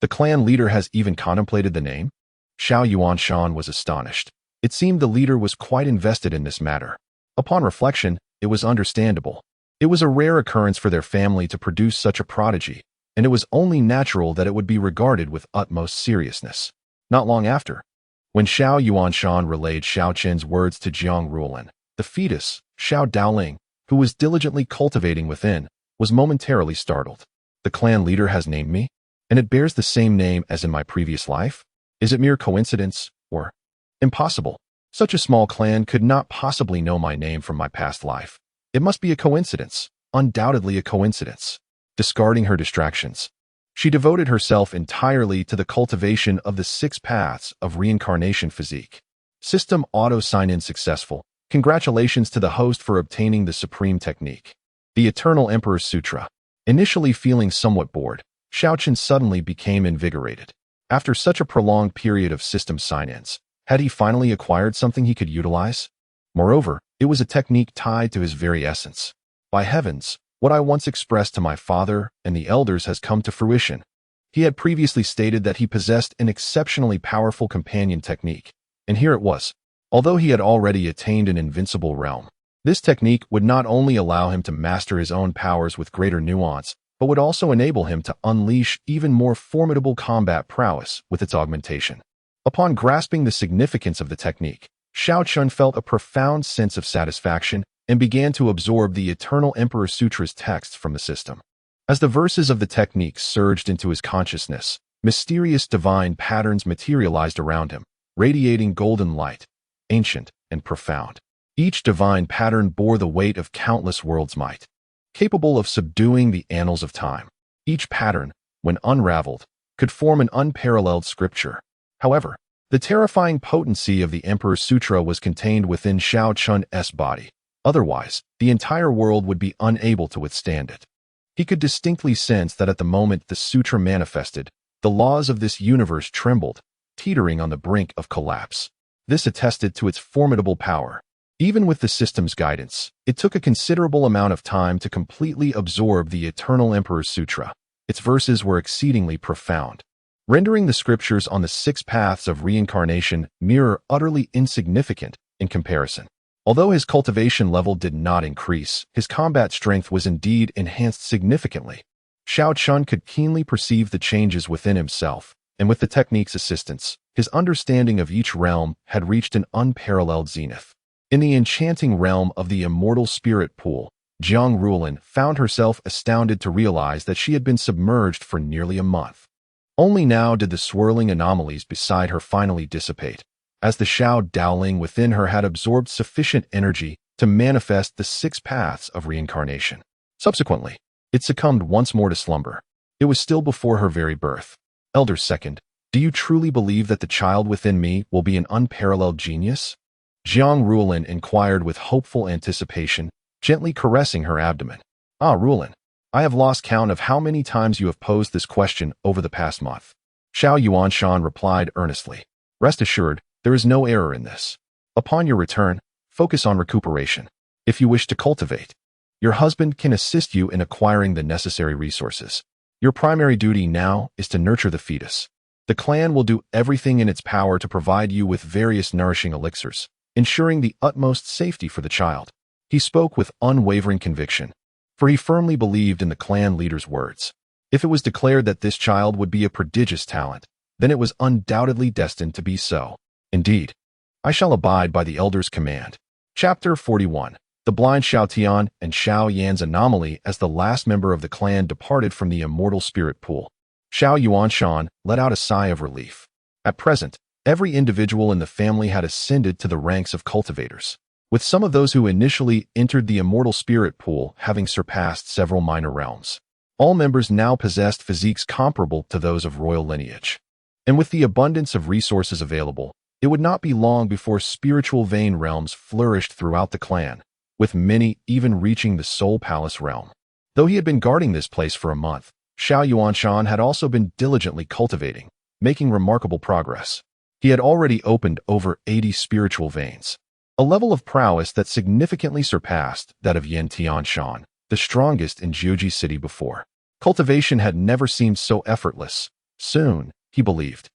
The clan leader has even contemplated the name? Xiao Yuanshan was astonished. It seemed the leader was quite invested in this matter. Upon reflection, it was understandable. It was a rare occurrence for their family to produce such a prodigy, and it was only natural that it would be regarded with utmost seriousness. Not long after, when Xiao Yuanshan relayed Xiao Chen's words to Jiang Ruolin, the fetus, Xiao Daoling, who was diligently cultivating within, was momentarily startled. The clan leader has named me, and it bears the same name as in my previous life? Is it mere coincidence, or impossible? Such a small clan could not possibly know my name from my past life. It must be a coincidence, undoubtedly a coincidence. Discarding her distractions, she devoted herself entirely to the cultivation of the 6 paths of reincarnation physique. System auto sign-in successful. Congratulations to the host for obtaining the supreme technique. The Eternal Emperor's Sutra. Initially feeling somewhat bored, Xiao Chen suddenly became invigorated. After such a prolonged period of system sign-ins, Had he finally acquired something he could utilize? Moreover, it was a technique tied to his very essence. By heavens, what I once expressed to my father and the elders has come to fruition. He had previously stated that he possessed an exceptionally powerful companion technique, and here it was. Although he had already attained an invincible realm, this technique would not only allow him to master his own powers with greater nuance, but would also enable him to unleash even more formidable combat prowess with its augmentation. Upon grasping the significance of the technique, Xiao Chen felt a profound sense of satisfaction and began to absorb the Eternal Emperor Sutra's texts from the system. As the verses of the technique surged into his consciousness, mysterious divine patterns materialized around him, radiating golden light, ancient and profound. Each divine pattern bore the weight of countless worlds' might, capable of subduing the annals of time. Each pattern, when unraveled, could form an unparalleled scripture. However, the terrifying potency of the Emperor's Sutra was contained within Xiao Chun's body. Otherwise, the entire world would be unable to withstand it. He could distinctly sense that at the moment the sutra manifested, the laws of this universe trembled, teetering on the brink of collapse. This attested to its formidable power. Even with the system's guidance, it took a considerable amount of time to completely absorb the Eternal Emperor's Sutra. Its verses were exceedingly profound, rendering the scriptures on the 6 paths of reincarnation mirror utterly insignificant in comparison. Although his cultivation level did not increase, his combat strength was indeed enhanced significantly. Xiao Chen could keenly perceive the changes within himself, and with the technique's assistance, his understanding of each realm had reached an unparalleled zenith. In the enchanting realm of the immortal spirit pool, Jiang Rulin found herself astounded to realize that she had been submerged for nearly a month. Only now did the swirling anomalies beside her finally dissipate, as the Xiao Daoling within her had absorbed sufficient energy to manifest the 6 paths of reincarnation. Subsequently, it succumbed once more to slumber. It was still before her very birth. Elder Second, do you truly believe that the child within me will be an unparalleled genius? Jiang Rulin inquired with hopeful anticipation, gently caressing her abdomen. Ah, Rulin, I have lost count of how many times you have posed this question over the past month. Xiao Yuanshan replied earnestly. Rest assured, there is no error in this. Upon your return, focus on recuperation. If you wish to cultivate, your husband can assist you in acquiring the necessary resources. Your primary duty now is to nurture the fetus. The clan will do everything in its power to provide you with various nourishing elixirs, ensuring the utmost safety for the child. He spoke with unwavering conviction, for he firmly believed in the clan leader's words. If it was declared that this child would be a prodigious talent, then it was undoubtedly destined to be so. Indeed, I shall abide by the elder's command. Chapter 41. The blind Xiao Tian and Xiao Yan's anomaly as the last member of the clan departed from the immortal spirit pool. Xiao Yuanshan let out a sigh of relief. At present, every individual in the family had ascended to the ranks of cultivators, with some of those who initially entered the immortal spirit pool having surpassed several minor realms. All members now possessed physiques comparable to those of royal lineage. And with the abundance of resources available, it would not be long before spiritual vein realms flourished throughout the clan, with many even reaching the Soul Palace realm. Though he had been guarding this place for a month, Xiao Yuanshan had also been diligently cultivating, making remarkable progress. He had already opened over 80 spiritual veins, a level of prowess that significantly surpassed that of Yen Tianshan, the strongest in Jiuji City before. Cultivation had never seemed so effortless. Soon, he believed,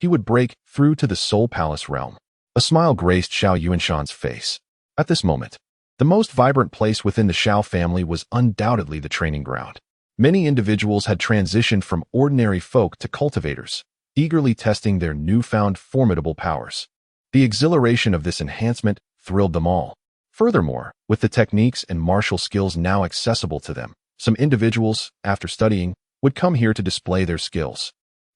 he would break through to the Soul Palace realm. A smile graced Xiao Yuanshan's face. At this moment, the most vibrant place within the Xiao family was undoubtedly the training ground. Many individuals had transitioned from ordinary folk to cultivators, eagerly testing their newfound formidable powers. The exhilaration of this enhancement thrilled them all. Furthermore, with the techniques and martial skills now accessible to them, some individuals, after studying, would come here to display their skills.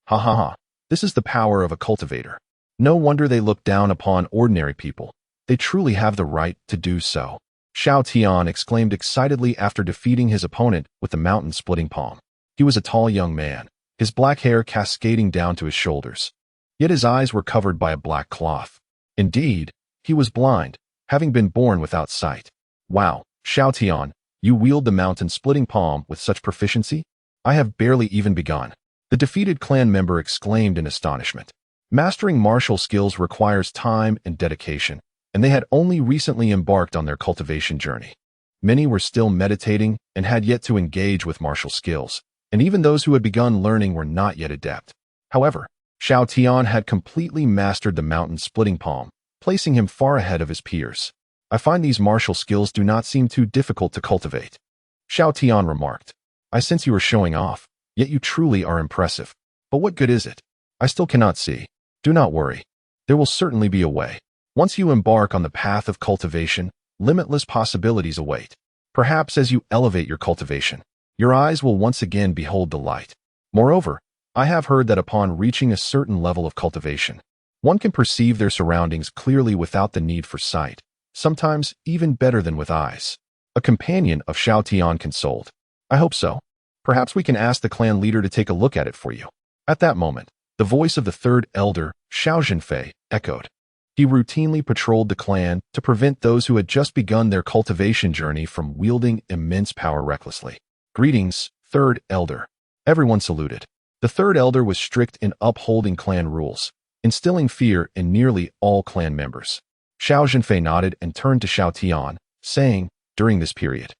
Ha ha ha, this is the power of a cultivator. No wonder they look down upon ordinary people. They truly have the right to do so. Xiao Tian exclaimed excitedly after defeating his opponent with the mountain-splitting palm. He was a tall young man, his black hair cascading down to his shoulders. Yet his eyes were covered by a black cloth. Indeed, he was blind, having been born without sight. Wow, Xiao Tian, you wield the mountain-splitting palm with such proficiency? I have barely even begun. The defeated clan member exclaimed in astonishment. Mastering martial skills requires time and dedication, and they had only recently embarked on their cultivation journey. Many were still meditating and had yet to engage with martial skills, and even those who had begun learning were not yet adept. However, Xiao Tian had completely mastered the mountain-splitting palm, placing him far ahead of his peers. I find these martial skills do not seem too difficult to cultivate. Xiao Tian remarked. I sense you are showing off, yet you truly are impressive. But what good is it? I still cannot see. Do not worry. There will certainly be a way. Once you embark on the path of cultivation, limitless possibilities await. Perhaps as you elevate your cultivation, your eyes will once again behold the light. Moreover, I have heard that upon reaching a certain level of cultivation, one can perceive their surroundings clearly without the need for sight, sometimes even better than with eyes. A companion of Xiao Tian consoled. I hope so. Perhaps we can ask the clan leader to take a look at it for you. At that moment, the voice of the third elder, Xiao Zhenfei, echoed. He routinely patrolled the clan to prevent those who had just begun their cultivation journey from wielding immense power recklessly. Greetings, third elder. Everyone saluted. The third elder was strict in upholding clan rules, instilling fear in nearly all clan members. Xiao Zhenfei nodded and turned to Xiao Tian, saying, during this period,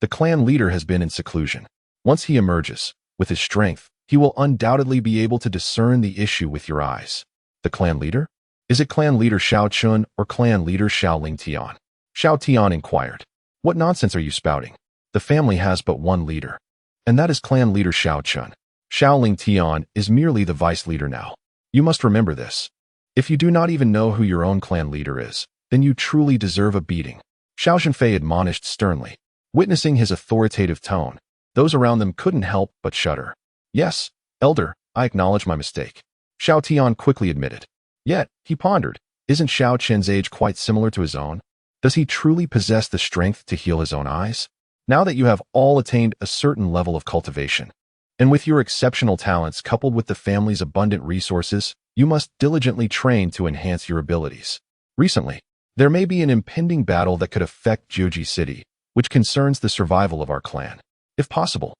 the clan leader has been in seclusion. Once he emerges, with his strength, he will undoubtedly be able to discern the issue with your eyes. The clan leader? Is it clan leader Xiao Chen or clan leader Xiao Ling Tian? Xiao Tian inquired. What nonsense are you spouting? The family has but one leader, and that is clan leader Xiao Chen. Xiao Ling Tian is merely the vice leader now. You must remember this. If you do not even know who your own clan leader is, then you truly deserve a beating. Xiao Zhenfei admonished sternly. Witnessing his authoritative tone, those around them couldn't help but shudder. Yes, elder, I acknowledge my mistake. Xiao Tian quickly admitted. Yet, he pondered, isn't Xiao Chen's age quite similar to his own? Does he truly possess the strength to heal his own eyes? Now that you have all attained a certain level of cultivation, and with your exceptional talents coupled with the family's abundant resources, you must diligently train to enhance your abilities. Recently, there may be an impending battle that could affect Jiuji City, which concerns the survival of our clan. If possible,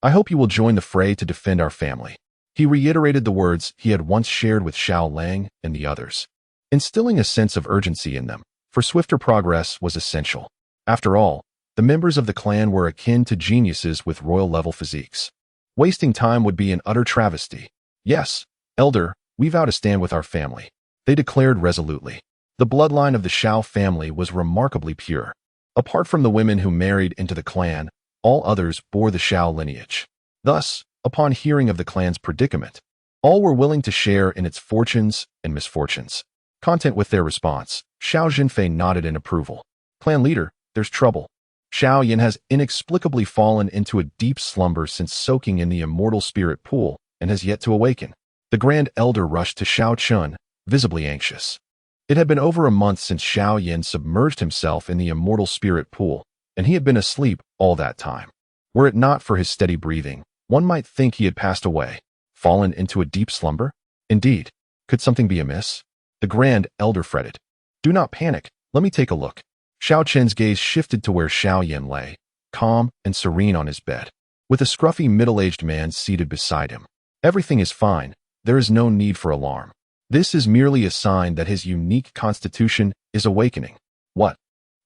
I hope you will join the fray to defend our family. He reiterated the words he had once shared with Xiao Lang and the others, instilling a sense of urgency in them, for swifter progress was essential. After all, the members of the clan were akin to geniuses with royal-level physiques. Wasting time would be an utter travesty. Yes, elder, we vow to stand with our family, they declared resolutely. The bloodline of the Xiao family was remarkably pure. Apart from the women who married into the clan, all others bore the Xiao lineage. Thus, upon hearing of the clan's predicament, all were willing to share in its fortunes and misfortunes. Content with their response, Xiao Zhenfei nodded in approval. Clan leader, there's trouble. Xiao Yan has inexplicably fallen into a deep slumber since soaking in the immortal spirit pool and has yet to awaken. The grand elder rushed to Xiao Chen, visibly anxious. It had been over a month since Xiao Yan submerged himself in the immortal spirit pool, and he had been asleep all that time. Were it not for his steady breathing, one might think he had passed away, fallen into a deep slumber. Indeed, could something be amiss? The grand elder fretted. Do not panic, let me take a look. Xiao Chen's gaze shifted to where Xiao Yan lay, calm and serene on his bed, with a scruffy middle-aged man seated beside him. Everything is fine, there is no need for alarm. This is merely a sign that his unique constitution is awakening. What?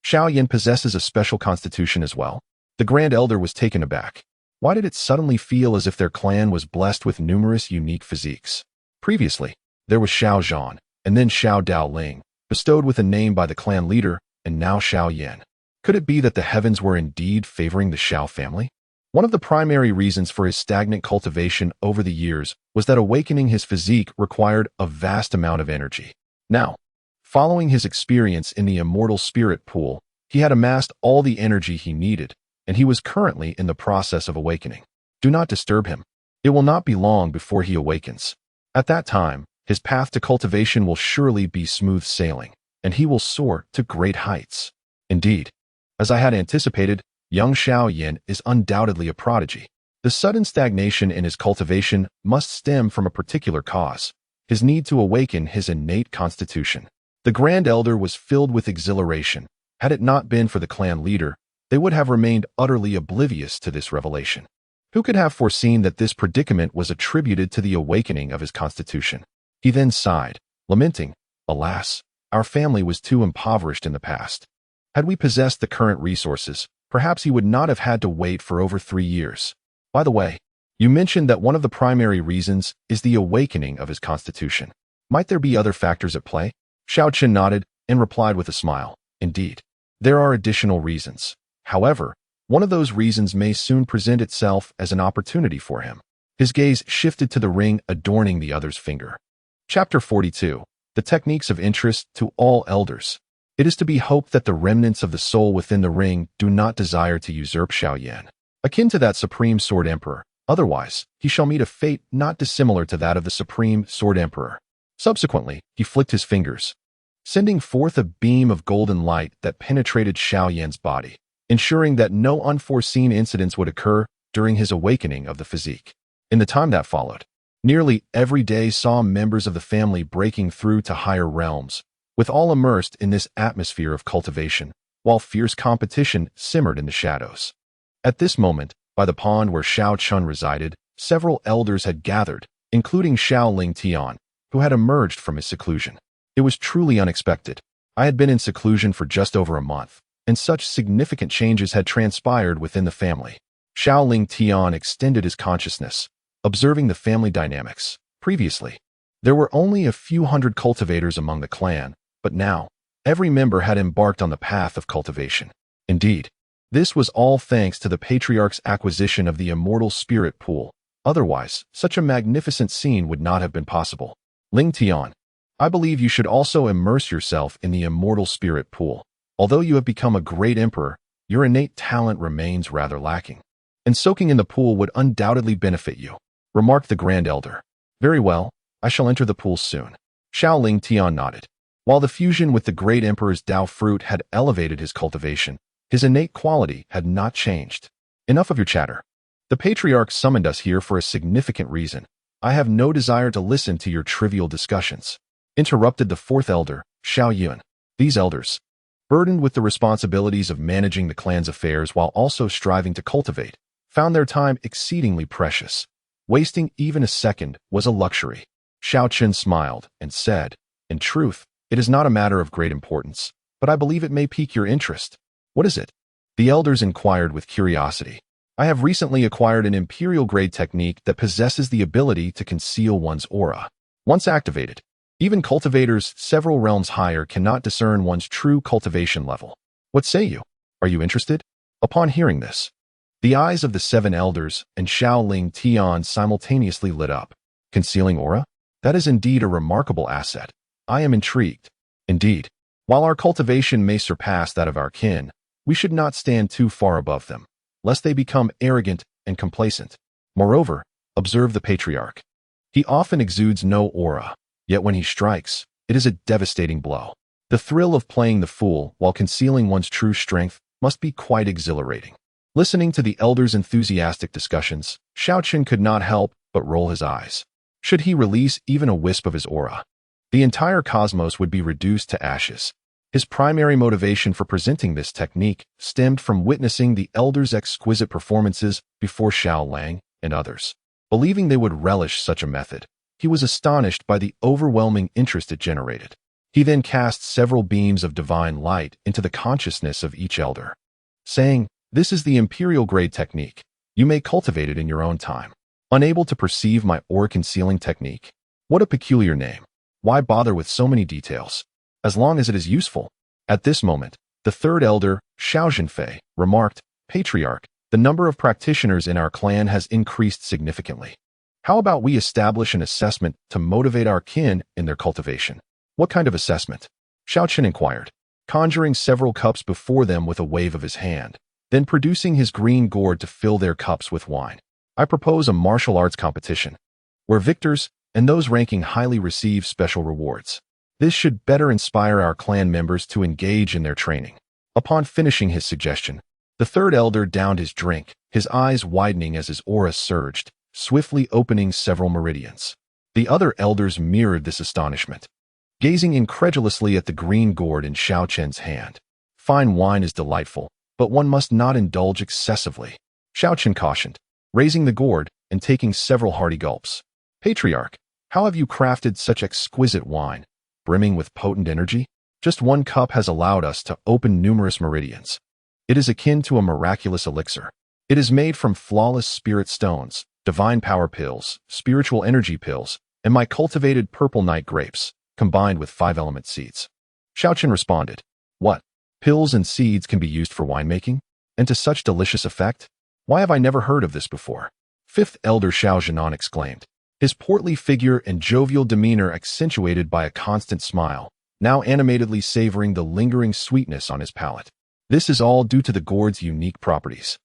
Xiao Yan possesses a special constitution as well? The grand elder was taken aback. Why did it suddenly feel as if their clan was blessed with numerous unique physiques? Previously, there was Xiao Zhan, and then Xiao Dao Ling, bestowed with a name by the clan leader, and now Xiao Yan. Could it be that the heavens were indeed favoring the Xiao family? One of the primary reasons for his stagnant cultivation over the years was that awakening his physique required a vast amount of energy. Now, following his experience in the immortal spirit pool, he had amassed all the energy he needed, and he was currently in the process of awakening. Do not disturb him. It will not be long before he awakens. At that time, his path to cultivation will surely be smooth sailing, and he will soar to great heights. Indeed, as I had anticipated, young Xiao Yan is undoubtedly a prodigy. The sudden stagnation in his cultivation must stem from a particular cause, his need to awaken his innate constitution. The grand elder was filled with exhilaration. Had it not been for the clan leader, they would have remained utterly oblivious to this revelation. Who could have foreseen that this predicament was attributed to the awakening of his constitution? He then sighed, lamenting, "Alas, our family was too impoverished in the past. Had we possessed the current resources, perhaps he would not have had to wait for over 3 years. By the way, you mentioned that one of the primary reasons is the awakening of his constitution. Might there be other factors at play?" Xiao Chen nodded and replied with a smile, "Indeed, there are additional reasons. However, one of those reasons may soon present itself as an opportunity for him." His gaze shifted to the ring adorning the other's finger. Chapter 42. The Techniques of Interest to All Elders. It is to be hoped that the remnants of the soul within the ring do not desire to usurp Xiao Yan, akin to that Supreme Sword Emperor. Otherwise, he shall meet a fate not dissimilar to that of the Supreme Sword Emperor. Subsequently, he flicked his fingers, sending forth a beam of golden light that penetrated Xiao Yan's body, ensuring that no unforeseen incidents would occur during his awakening of the physique. In the time that followed, nearly every day saw members of the family breaking through to higher realms, with all immersed in this atmosphere of cultivation, while fierce competition simmered in the shadows. At this moment, by the pond where Xiao Chen resided, several elders had gathered, including Xiao Ling Tian, who had emerged from his seclusion. It was truly unexpected. I had been in seclusion for just over a month, and such significant changes had transpired within the family. Xiao Ling Tian extended his consciousness, observing the family dynamics. Previously, there were only a few hundred cultivators among the clan, but now, every member had embarked on the path of cultivation. Indeed, this was all thanks to the patriarch's acquisition of the immortal spirit pool. Otherwise, such a magnificent scene would not have been possible. Ling Tian, I believe you should also immerse yourself in the immortal spirit pool. Although you have become a great emperor, your innate talent remains rather lacking, and soaking in the pool would undoubtedly benefit you," remarked the Grand Elder. "Very well, I shall enter the pool soon." Xiao Ling Tian nodded. While the fusion with the great emperor's Dao fruit had elevated his cultivation, his innate quality had not changed. "Enough of your chatter. The patriarch summoned us here for a significant reason. I have no desire to listen to your trivial discussions," interrupted the fourth elder, Xiao Yuan. These elders, burdened with the responsibilities of managing the clan's affairs while also striving to cultivate, found their time exceedingly precious. Wasting even a second was a luxury. Xiao Chen smiled and said, "In truth, it is not a matter of great importance, but I believe it may pique your interest." "What is it?" the elders inquired with curiosity. "I have recently acquired an imperial-grade technique that possesses the ability to conceal one's aura. Once activated, even cultivators several realms higher cannot discern one's true cultivation level. What say you? Are you interested?" Upon hearing this, the eyes of the 7 elders and Xiao Ling Tian simultaneously lit up. "Concealing aura? That is indeed a remarkable asset. I am intrigued. Indeed, while our cultivation may surpass that of our kin, we should not stand too far above them, lest they become arrogant and complacent. Moreover, observe the patriarch. He often exudes no aura, yet when he strikes, it is a devastating blow. The thrill of playing the fool while concealing one's true strength must be quite exhilarating." Listening to the elders' enthusiastic discussions, Xiao Chen could not help but roll his eyes. Should he release even a wisp of his aura, the entire cosmos would be reduced to ashes. His primary motivation for presenting this technique stemmed from witnessing the elders' exquisite performances before Xiao Lang and others. Believing they would relish such a method, he was astonished by the overwhelming interest it generated. He then cast several beams of divine light into the consciousness of each elder, saying, "This is the imperial-grade technique. You may cultivate it in your own time." Unable to perceive my aura-concealing technique? What a peculiar name. Why bother with so many details? As long as it is useful. At this moment, the third elder, Xiao Zhenfei, remarked, "Patriarch, the number of practitioners in our clan has increased significantly. How about we establish an assessment to motivate our kin in their cultivation?" "What kind of assessment?" Xiao Chen inquired, conjuring several cups before them with a wave of his hand, then producing his green gourd to fill their cups with wine. "I propose a martial arts competition, where victors and those ranking highly receive special rewards. This should better inspire our clan members to engage in their training." Upon finishing his suggestion, the third elder downed his drink, his eyes widening as his aura surged, swiftly opening several meridians. The other elders mirrored this astonishment, gazing incredulously at the green gourd in Xiao Chen's hand. "Fine wine is delightful, but one must not indulge excessively," Xiao Chen cautioned, raising the gourd and taking several hearty gulps. "Patriarch, How have you crafted such exquisite wine, brimming with potent energy? Just one cup has allowed us to open numerous meridians. It is akin to a miraculous elixir. It is made from flawless spirit stones, divine power pills, spiritual energy pills, and my cultivated purple night grapes, combined with 5-element seeds. Xiao Chen responded, "What? Pills and seeds can be used for winemaking? And to such delicious effect? Why have I never heard of this before?" Fifth Elder Xiao Zhenan exclaimed, his portly figure and jovial demeanor accentuated by a constant smile, now animatedly savoring the lingering sweetness on his palate. This is all due to the gourd's unique properties.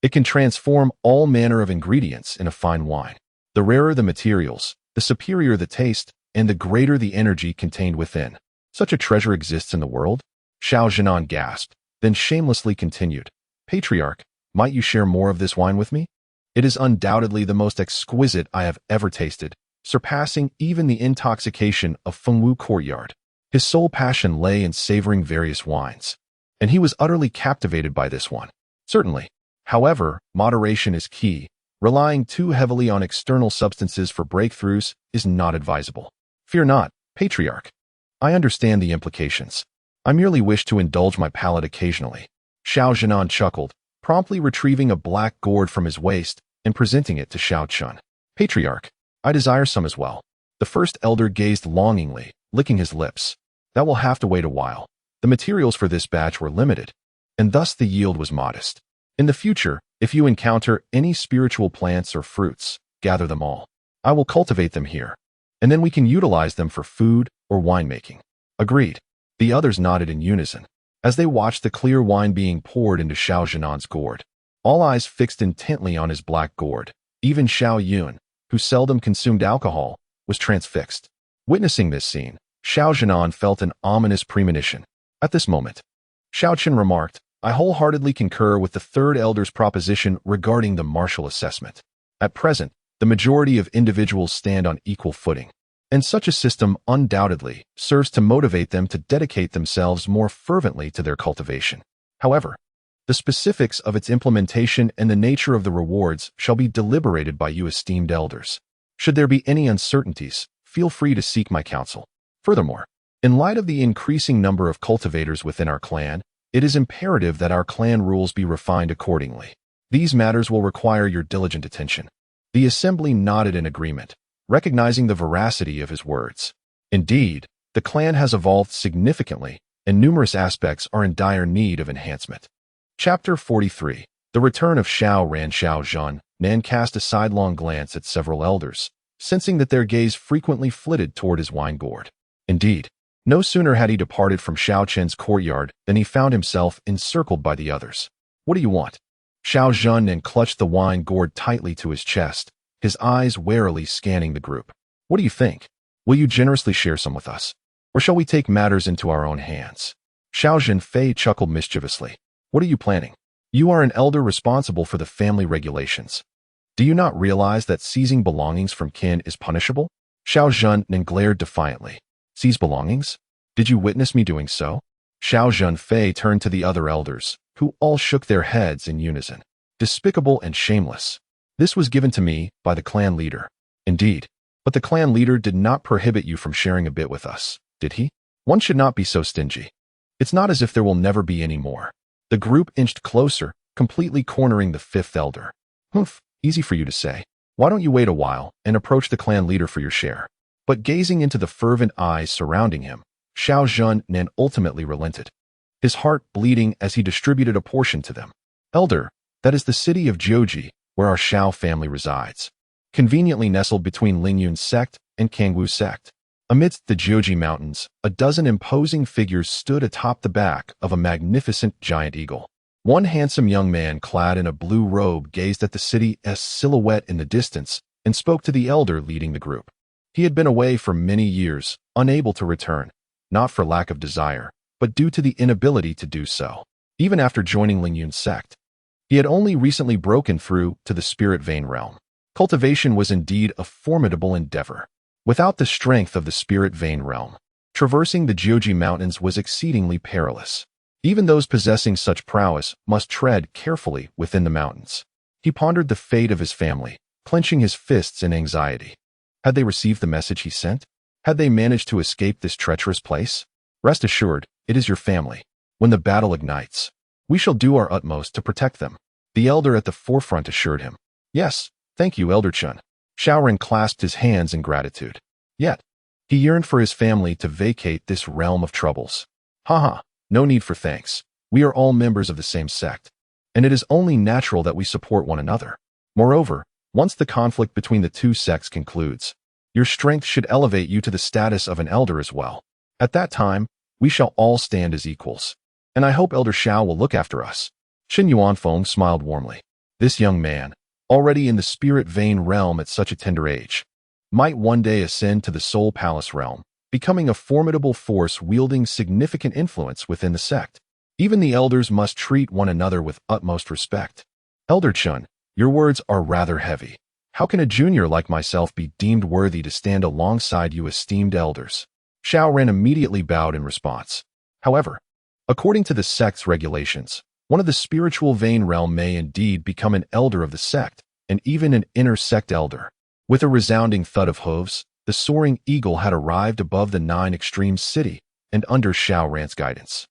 It can transform all manner of ingredients in a fine wine. The rarer the materials, the superior the taste, and the greater the energy contained within. Such a treasure exists in the world? Xiao Zhenan gasped, then shamelessly continued, "Patriarch, might you share more of this wine with me? It is undoubtedly the most exquisite I have ever tasted, surpassing even the intoxication of Fengwu courtyard." His sole passion lay in savoring various wines, and he was utterly captivated by this one. Certainly. However, moderation is key. Relying too heavily on external substances for breakthroughs is not advisable. Fear not, Patriarch. I understand the implications. I merely wish to indulge my palate occasionally. Xiao Zhenan chuckled, promptly retrieving a black gourd from his waist and presenting it to Xiao Chen. "Patriarch, I desire some as well." The first elder gazed longingly, licking his lips. "That will have to wait a while. The materials for this batch were limited, and thus the yield was modest. In the future, if you encounter any spiritual plants or fruits, gather them all. I will cultivate them here, and then we can utilize them for food or winemaking." Agreed. The others nodded in unison, as they watched the clear wine being poured into Xiao Zhenan's gourd. All eyes fixed intently on his black gourd. Even Xiao Yun, who seldom consumed alcohol, was transfixed. Witnessing this scene, Xiao Zhenan felt an ominous premonition. At this moment, Xiao Chen remarked, "I wholeheartedly concur with the third elder's proposition regarding the martial assessment. At present, the majority of individuals stand on equal footing, and such a system undoubtedly serves to motivate them to dedicate themselves more fervently to their cultivation. However, the specifics of its implementation and the nature of the rewards shall be deliberated by you esteemed elders. Should there be any uncertainties, feel free to seek my counsel. Furthermore, in light of the increasing number of cultivators within our clan, it is imperative that our clan rules be refined accordingly. These matters will require your diligent attention." The assembly nodded in agreement, recognizing the veracity of his words. Indeed, the clan has evolved significantly, and numerous aspects are in dire need of enhancement. Chapter 43. The Return of Xiao Ran. Xiao Zhan Nan cast a sidelong glance at several elders, sensing that their gaze frequently flitted toward his wine gourd. Indeed, no sooner had he departed from Xiao Chen's courtyard than he found himself encircled by the others. "What do you want?" Xiao Zhan clutched the wine gourd tightly to his chest, his eyes warily scanning the group. "What do you think? Will you generously share some with us? Or shall we take matters into our own hands?" Xiao Zhenfei chuckled mischievously. "What are you planning? You are an elder responsible for the family regulations. Do you not realize that seizing belongings from kin is punishable?" Xiao Zhen glared defiantly. "Seize belongings? Did you witness me doing so?" Xiao Zhenfei turned to the other elders, who all shook their heads in unison. "Despicable and shameless. This was given to me by the clan leader." "Indeed. But the clan leader did not prohibit you from sharing a bit with us, did he? One should not be so stingy. It's not as if there will never be any more." The group inched closer, completely cornering the fifth elder. "Humph, easy for you to say. Why don't you wait a while and approach the clan leader for your share?" But gazing into the fervent eyes surrounding him, Xiao Zhen ultimately relented, his heart bleeding as he distributed a portion to them. "Elder, that is the city of Jiuji, where our Xiao family resides, conveniently nestled between Lingyun's sect and Kangwu's sect. Amidst the Jiuji mountains, a dozen imposing figures stood atop the back of a magnificent giant eagle. One handsome young man clad in a blue robe gazed at the city's silhouette in the distance and spoke to the elder leading the group. He had been away for many years, unable to return, not for lack of desire, but due to the inability to do so. Even after joining Lingyun's sect, he had only recently broken through to the spirit vein realm. Cultivation was indeed a formidable endeavor. Without the strength of the spirit vein realm, traversing the Jiuji mountains was exceedingly perilous. Even those possessing such prowess must tread carefully within the mountains. He pondered the fate of his family, clenching his fists in anxiety. Had they received the message he sent? Had they managed to escape this treacherous place? Rest assured, it is your family. When the battle ignites, we shall do our utmost to protect them. The elder at the forefront assured him. Yes, thank you, Elder Chen. Xiao Ren clasped his hands in gratitude. Yet, he yearned for his family to vacate this realm of troubles. Haha, no need for thanks. We are all members of the same sect, and it is only natural that we support one another. Moreover, once the conflict between the two sects concludes, your strength should elevate you to the status of an elder as well. At that time, we shall all stand as equals. And I hope Elder Xiao will look after us. Qin Yuanfeng smiled warmly. This young man, already in the spirit vein realm at such a tender age, might one day ascend to the Soul Palace realm, becoming a formidable force wielding significant influence within the sect. Even the elders must treat one another with utmost respect. Elder Chen, your words are rather heavy. How can a junior like myself be deemed worthy to stand alongside you esteemed elders? Xiao Ren immediately bowed in response. However, according to the sect's regulations, one of the spiritual vein realm may indeed become an elder of the sect, and even an inner sect elder. With a resounding thud of hooves, the soaring eagle had arrived above the 9 Extremes city and under Xiao Ran's guidance.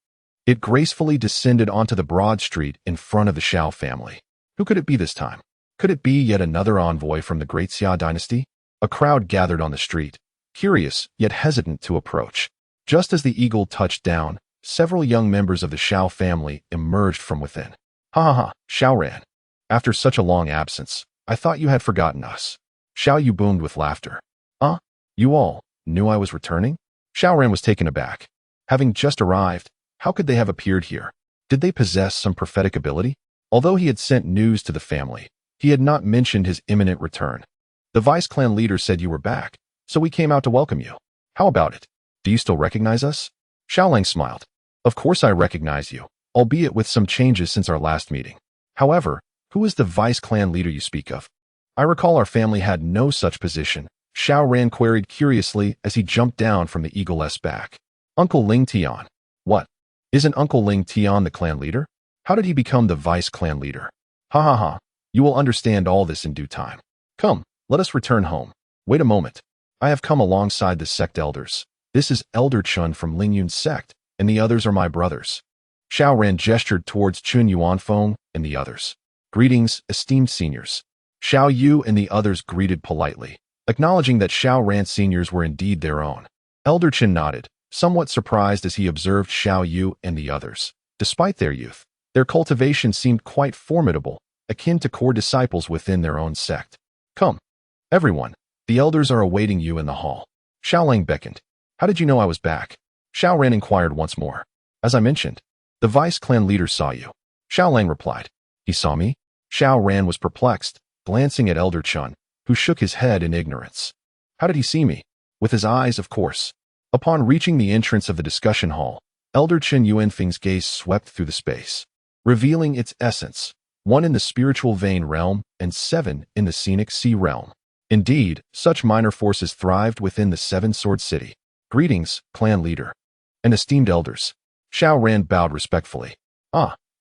It gracefully descended onto the broad street in front of the Xiao family. Who could it be this time? Could it be yet another envoy from the Great Xia dynasty? A crowd gathered on the street, curious yet hesitant to approach. Just as the eagle touched down, several young members of the Xiao family emerged from within. Ha ha ha, Xiao Ran. After such a long absence, I thought you had forgotten us. Xiao Yu boomed with laughter. You all knew I was returning? Xiao Ran was taken aback. Having just arrived, how could they have appeared here? Did they possess some prophetic ability? Although he had sent news to the family, he had not mentioned his imminent return. The vice clan leader said you were back, so we came out to welcome you. How about it? Do you still recognize us? Xiaolang smiled. Of course I recognize you, albeit with some changes since our last meeting. However, who is the vice clan leader you speak of? I recall our family had no such position, Xiao Ran queried curiously as he jumped down from the eagle's back. Uncle Ling Tian. What? Isn't Uncle Ling Tian the clan leader? How did he become the vice clan leader? Ha ha ha. You will understand all this in due time. Come, let us return home. Wait a moment. I have come alongside the sect elders. This is Elder Chun from Lingyun's sect, and the others are my brothers. Xiao Ran gestured towards Chun Yuanfeng and the others. Greetings, esteemed seniors. Xiao Yu and the others greeted politely, acknowledging that Xiao Ran's seniors were indeed their own. Elder Chen nodded, somewhat surprised as he observed Xiao Yu and the others. Despite their youth, their cultivation seemed quite formidable, akin to core disciples within their own sect. Come, everyone, the elders are awaiting you in the hall. Xiaolang beckoned. How did you know I was back? Xiao Ran inquired once more. As I mentioned, the vice clan leader saw you. Xiaolang replied. He saw me? Xiao Ran was perplexed, glancing at Elder Chun, who shook his head in ignorance. How did he see me? With his eyes, of course. Upon reaching the entrance of the discussion hall, Elder Chen Yuanfeng's gaze swept through the space, revealing its essence, 1 in the spiritual vein realm and 7 in the scenic sea realm. Indeed, such minor forces thrived within the 7-sword city. Greetings, clan leader. And esteemed elders. Xiao Ran bowed respectfully.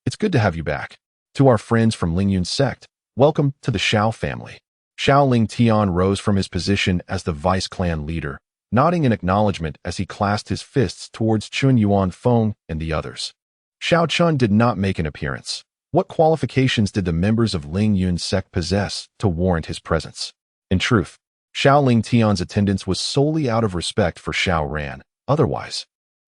It's good to have you back. To our friends from Lingyun's sect, welcome to the Xiao family. Xiao Ling Tian rose from his position as the vice clan leader, nodding in acknowledgement as he clasped his fists towards Chun Yuanfeng and the others. Xiao Chun did not make an appearance. What qualifications did the members of Lingyun's sect possess to warrant his presence? In truth, Xiao Ling Tian's attendance was solely out of respect for Xiao Ran. Otherwise,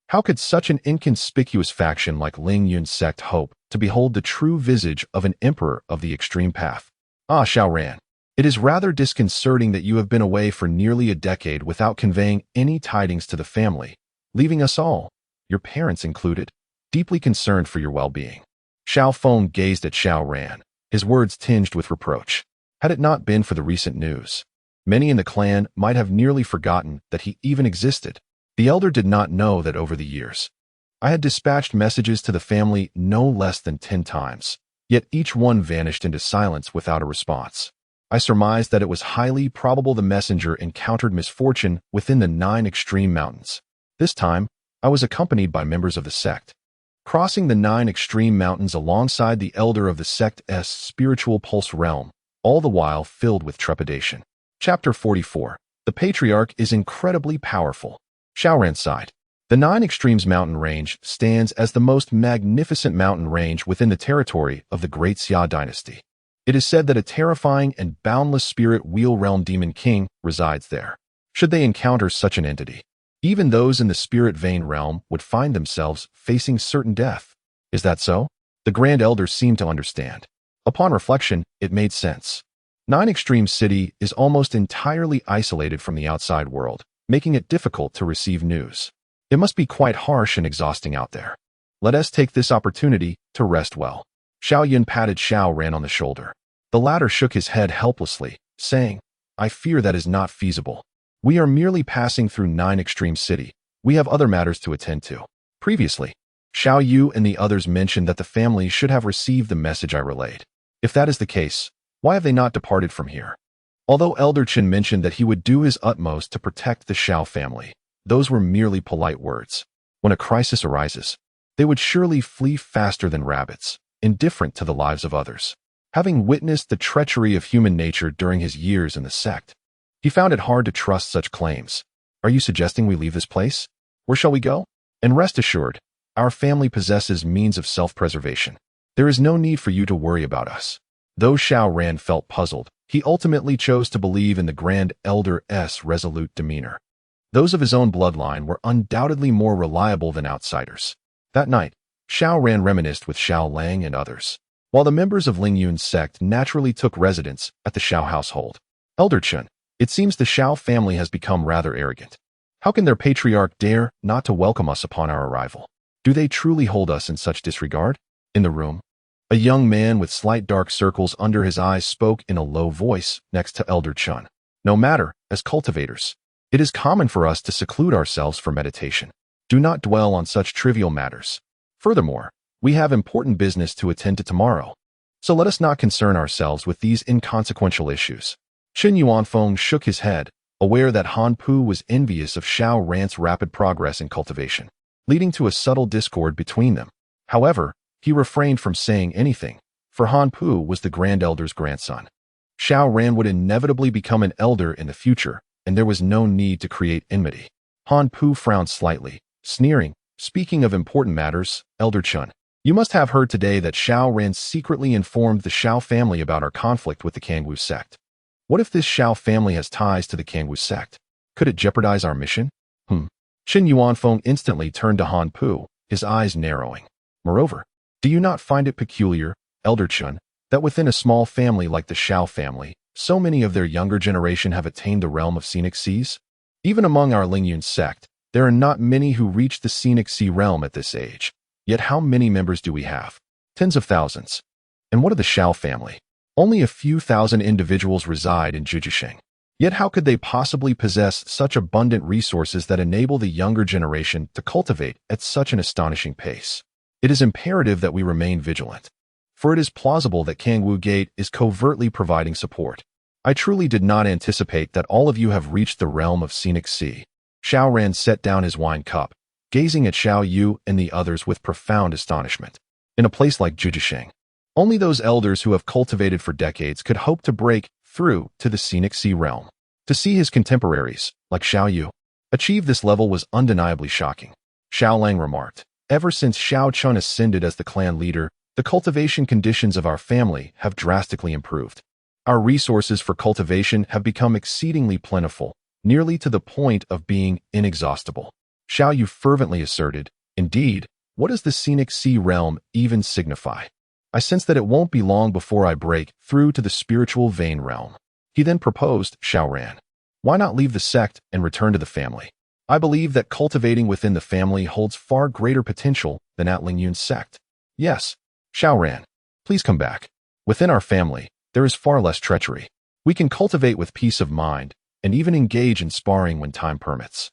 how could such an inconspicuous faction like Lingyun's sect hope to behold the true visage of an emperor of the extreme path? Xiao Ran, it is rather disconcerting that you have been away for nearly a decade without conveying any tidings to the family, leaving us all, your parents included, deeply concerned for your well-being. Xiao Feng gazed at Xiao Ran, his words tinged with reproach. Had it not been for the recent news, many in the clan might have nearly forgotten that he even existed. The elder did not know that over the years, I had dispatched messages to the family no less than 10 times, yet each one vanished into silence without a response. I surmised that it was highly probable the messenger encountered misfortune within the 9 extreme mountains. This time, I was accompanied by members of the sect, crossing the 9 extreme mountains alongside the elder of the sect's spiritual pulse realm, all the while filled with trepidation. Chapter 44. The patriarch is incredibly powerful. Xiao Ran sighed. The Nine Extremes mountain range stands as the most magnificent mountain range within the territory of the Great Xia dynasty. It is said that a terrifying and boundless spirit wheel realm demon king resides there. Should they encounter such an entity, even those in the spirit vein realm would find themselves facing certain death. Is that so? The Grand Elder seemed to understand. Upon reflection, it made sense. Nine Extremes City is almost entirely isolated from the outside world, making it difficult to receive news. It must be quite harsh and exhausting out there. Let us take this opportunity to rest well. Xiao Yun patted Xiao Ran on the shoulder. The latter shook his head helplessly, saying, I fear that is not feasible. We are merely passing through Nine Extremes City. We have other matters to attend to. Previously, Xiao Yu and the others mentioned that the family should have received the message I relayed. If that is the case, why have they not departed from here? Although Elder Chen mentioned that he would do his utmost to protect the Xiao family, those were merely polite words. When a crisis arises, they would surely flee faster than rabbits, indifferent to the lives of others. Having witnessed the treachery of human nature during his years in the sect, he found it hard to trust such claims. Are you suggesting we leave this place? Where shall we go? And rest assured, our family possesses means of self-preservation. There is no need for you to worry about us. Though Xiao Ran felt puzzled, he ultimately chose to believe in the Grand Elder's resolute demeanor. Those of his own bloodline were undoubtedly more reliable than outsiders. That night, Xiao Ran reminisced with Xiao Lang and others, while the members of Ling Yun's sect naturally took residence at the Xiao household. Elder Chen, it seems the Xiao family has become rather arrogant. How can their patriarch dare not to welcome us upon our arrival? Do they truly hold us in such disregard? In the room, a young man with slight dark circles under his eyes spoke in a low voice next to Elder Chen. No matter, as cultivators, it is common for us to seclude ourselves for meditation. Do not dwell on such trivial matters. Furthermore, we have important business to attend to tomorrow, so let us not concern ourselves with these inconsequential issues. Chen Yuanfeng shook his head, aware that Han Pu was envious of Xiao Ran's rapid progress in cultivation, leading to a subtle discord between them. However, he refrained from saying anything, for Han Pu was the Grand Elder's grandson. Xiao Ran would inevitably become an elder in the future, and there was no need to create enmity. Han Pu frowned slightly, sneering, speaking of important matters, Elder Chen, you must have heard today that Xiao Ran secretly informed the Xiao family about our conflict with the Kangwu sect. What if this Xiao family has ties to the Kangwu sect? Could it jeopardize our mission? Chen Yuanfeng instantly turned to Han Pu, his eyes narrowing. Moreover, do you not find it peculiar, Elder Chen, that within a small family like the Xiao family, so many of their younger generation have attained the realm of scenic seas? Even among our Ling Yun sect, there are not many who reach the scenic sea realm at this age. Yet how many members do we have? Tens of thousands. And what of the Xiao family? Only a few thousand individuals reside in Jujisheng. Yet how could they possibly possess such abundant resources that enable the younger generation to cultivate at such an astonishing pace? It is imperative that we remain vigilant, for it is plausible that Kangwu Gate is covertly providing support. I truly did not anticipate that all of you have reached the realm of scenic sea. Xiao Ran set down his wine cup, gazing at Xiao Yu and the others with profound astonishment. In a place like Jujisheng, only those elders who have cultivated for decades could hope to break through to the scenic sea realm. To see his contemporaries, like Xiao Yu, achieve this level was undeniably shocking. Xiao Lang remarked, ever since Xiao Chen ascended as the clan leader, the cultivation conditions of our family have drastically improved. Our resources for cultivation have become exceedingly plentiful, nearly to the point of being inexhaustible. Xiao Yu fervently asserted, indeed, what does the scenic sea realm even signify? I sense that it won't be long before I break through to the spiritual vein realm. He then proposed, Xiao Ran, why not leave the sect and return to the family? I believe that cultivating within the family holds far greater potential than at Ling Yun's sect. Yes, Xiao Ran, please come back. Within our family, there is far less treachery. We can cultivate with peace of mind and even engage in sparring when time permits.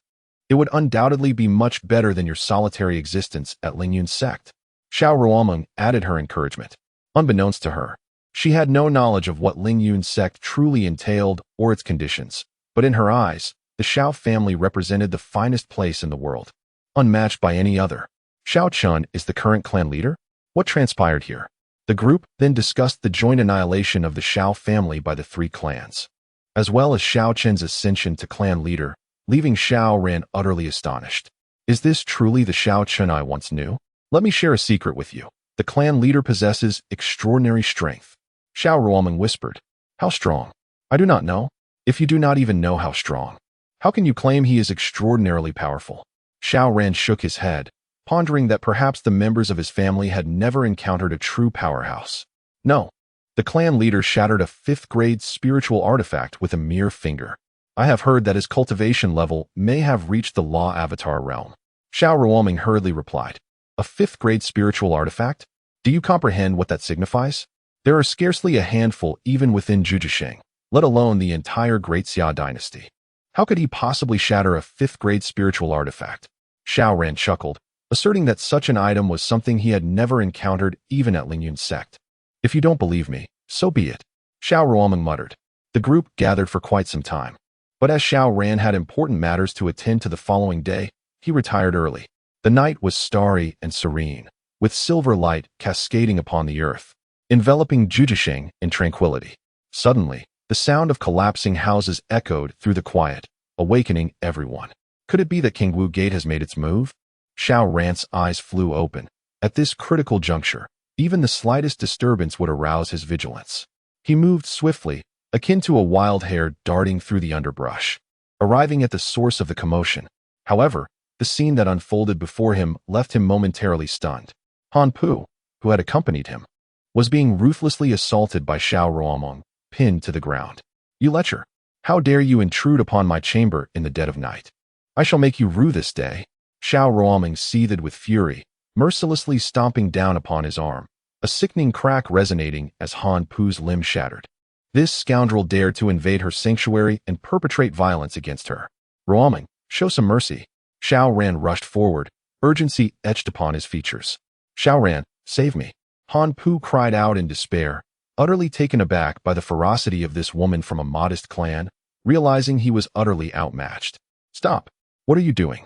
It would undoubtedly be much better than your solitary existence at Ling Yun's sect. Xiao Ruomeng added her encouragement. Unbeknownst to her, she had no knowledge of what Ling Yun's sect truly entailed or its conditions, but in her eyes, the Xiao family represented the finest place in the world, unmatched by any other. Xiao Chen is the current clan leader? What transpired here? The group then discussed the joint annihilation of the Xiao family by the three clans. as well as Xiao Chen's ascension to clan leader, leaving Xiao Ran utterly astonished. Is this truly the Xiao Chen I once knew? Let me share a secret with you. The clan leader possesses extraordinary strength. Xiao Ruoming whispered. How strong? I do not know. If you do not even know how strong, how can you claim he is extraordinarily powerful? Xiao Ran shook his head, pondering that perhaps the members of his family had never encountered a true powerhouse. No. The clan leader shattered a 5th-grade spiritual artifact with a mere finger. I have heard that his cultivation level may have reached the law avatar realm. Xiao Ruoming hurriedly replied. A 5th-grade spiritual artifact? Do you comprehend what that signifies? There are scarcely a handful even within Zhujiasheng, let alone the entire Great Xia dynasty. How could he possibly shatter a 5th-grade spiritual artifact? Xiao Ran chuckled, asserting that such an item was something he had never encountered even at Lingyun's sect. If you don't believe me, so be it. Xiao Ruoming muttered. The group gathered for quite some time. But as Xiao Ran had important matters to attend to the following day, he retired early. The night was starry and serene, with silver light cascading upon the earth, enveloping Zhujiasheng in tranquility. Suddenly, the sound of collapsing houses echoed through the quiet, awakening everyone. Could it be that Kingwu Gate has made its move? Xiao Ran's eyes flew open. At this critical juncture, even the slightest disturbance would arouse his vigilance. He moved swiftly, akin to a wild hare darting through the underbrush, arriving at the source of the commotion. However, the scene that unfolded before him left him momentarily stunned. Han Pu, who had accompanied him, was being ruthlessly assaulted by Xiao Ruoming, pinned to the ground. You lecher! How dare you intrude upon my chamber in the dead of night? I shall make you rue this day. Xiao Ruoming seethed with fury, mercilessly stomping down upon his arm, a sickening crack resonating as Han Pu's limb shattered. This scoundrel dared to invade her sanctuary and perpetrate violence against her. Ruoming, show some mercy. Xiao Ran rushed forward, urgency etched upon his features. Xiao Ran, save me. Han Pu cried out in despair, utterly taken aback by the ferocity of this woman from a modest clan, realizing he was utterly outmatched. Stop! What are you doing?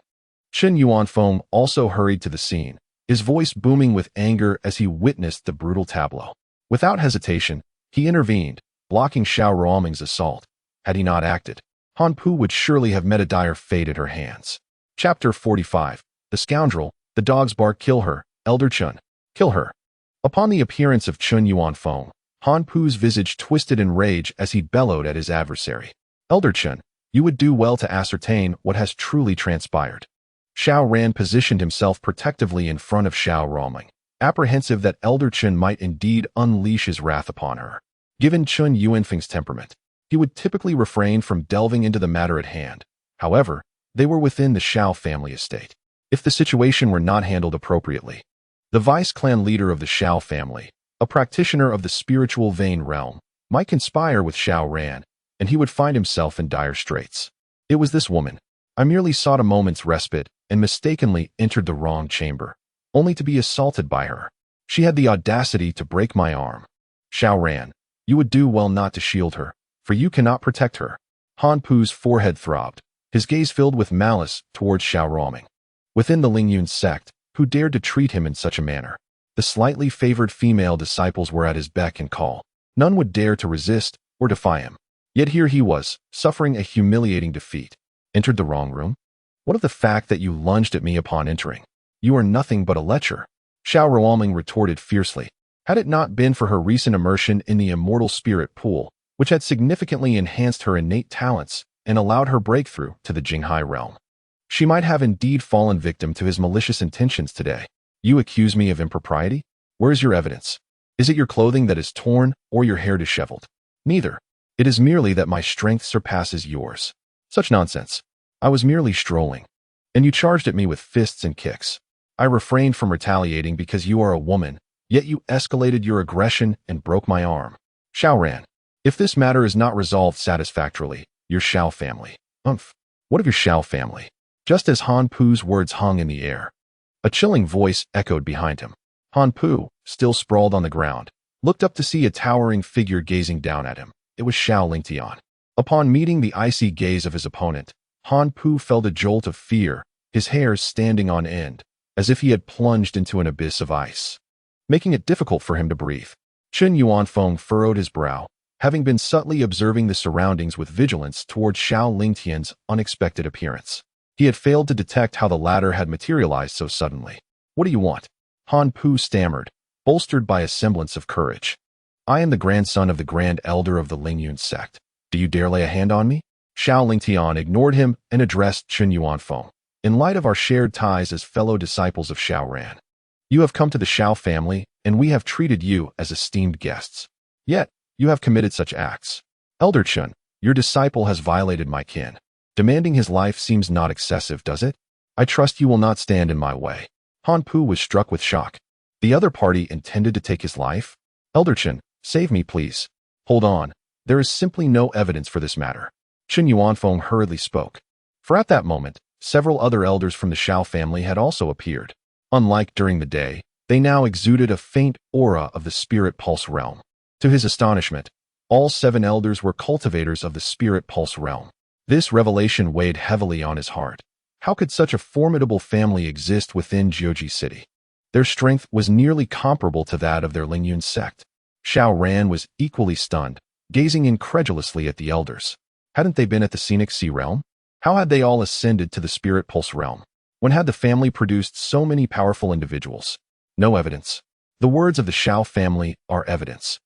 Chen Yuanfeng also hurried to the scene, his voice booming with anger as he witnessed the brutal tableau. Without hesitation, he intervened, blocking Xiao Ruoming's assault. Had he not acted, Han Pu would surely have met a dire fate at her hands. Chapter 45. The Scoundrel, the Dogs Bark. Kill her, Elder Chen. Kill her. Upon the appearance of Chen Yuanfeng, Han Pu's visage twisted in rage as he bellowed at his adversary. Elder Chen, you would do well to ascertain what has truly transpired. Xiao Ran positioned himself protectively in front of Xiao Ruoming, apprehensive that Elder Chen might indeed unleash his wrath upon her. Given Chen Yuanfeng's temperament, he would typically refrain from delving into the matter at hand. However, they were within the Xiao family estate. If the situation were not handled appropriately, the vice-clan leader of the Xiao family, a practitioner of the spiritual vein realm, might conspire with Xiao Ran, and he would find himself in dire straits. It was this woman. I merely sought a moment's respite and mistakenly entered the wrong chamber, only to be assaulted by her. She had the audacity to break my arm. Xiao Ran, you would do well not to shield her, for you cannot protect her. Han Pu's forehead throbbed, his gaze filled with malice towards Xiao Ruoming. Within the Lingyun sect, who dared to treat him in such a manner? The slightly favored female disciples were at his beck and call. None would dare to resist or defy him. Yet here he was, suffering a humiliating defeat. Entered the wrong room? What of the fact that you lunged at me upon entering? You are nothing but a lecher. Xiao Ruoming retorted fiercely. Had it not been for her recent immersion in the immortal spirit pool, which had significantly enhanced her innate talents and allowed her breakthrough to the Jinghai realm, she might have indeed fallen victim to his malicious intentions today. You accuse me of impropriety? Where is your evidence? Is it your clothing that is torn or your hair disheveled? Neither. It is merely that my strength surpasses yours. Such nonsense. I was merely strolling, and you charged at me with fists and kicks. I refrained from retaliating because you are a woman, yet you escalated your aggression and broke my arm. Xiao Ran, if this matter is not resolved satisfactorily, your Xiao family. What of your Xiao family? Just as Han Pu's words hung in the air, a chilling voice echoed behind him. Han Pu, still sprawled on the ground, looked up to see a towering figure gazing down at him. It was Xiao Lingtian. Upon meeting the icy gaze of his opponent, Han Pu felt a jolt of fear, his hairs standing on end, as if he had plunged into an abyss of ice, making it difficult for him to breathe. Chen Yuanfeng furrowed his brow, having been subtly observing the surroundings with vigilance towards Xiao Lingtian's unexpected appearance. He had failed to detect how the latter had materialized so suddenly. "What do you want?" Han Pu stammered, bolstered by a semblance of courage. "I am the grandson of the Grand Elder of the Lingyun sect. Do you dare lay a hand on me?" Xiao Lingtian ignored him and addressed Chen Yuanfeng. "In light of our shared ties as fellow disciples of Xiao Ran, you have come to the Xiao family, and we have treated you as esteemed guests. Yet, you have committed such acts. Elder Chen, your disciple has violated my kin. Demanding his life seems not excessive, does it? I trust you will not stand in my way." Han Pu was struck with shock. The other party intended to take his life? "Elder Chen, save me, please." "Hold on. There is simply no evidence for this matter." Chen Yuanfeng hurriedly spoke. For at that moment, several other elders from the Xiao family had also appeared. Unlike during the day, they now exuded a faint aura of the spirit pulse realm. To his astonishment, all 7 elders were cultivators of the spirit pulse realm. This revelation weighed heavily on his heart. How could such a formidable family exist within Jiuji City? Their strength was nearly comparable to that of their Lingyun sect. Xiao Ran was equally stunned, gazing incredulously at the elders. Hadn't they been at the scenic sea realm? How had they all ascended to the spirit pulse realm? When had the family produced so many powerful individuals? No evidence. The words of the Xiao family are evidence.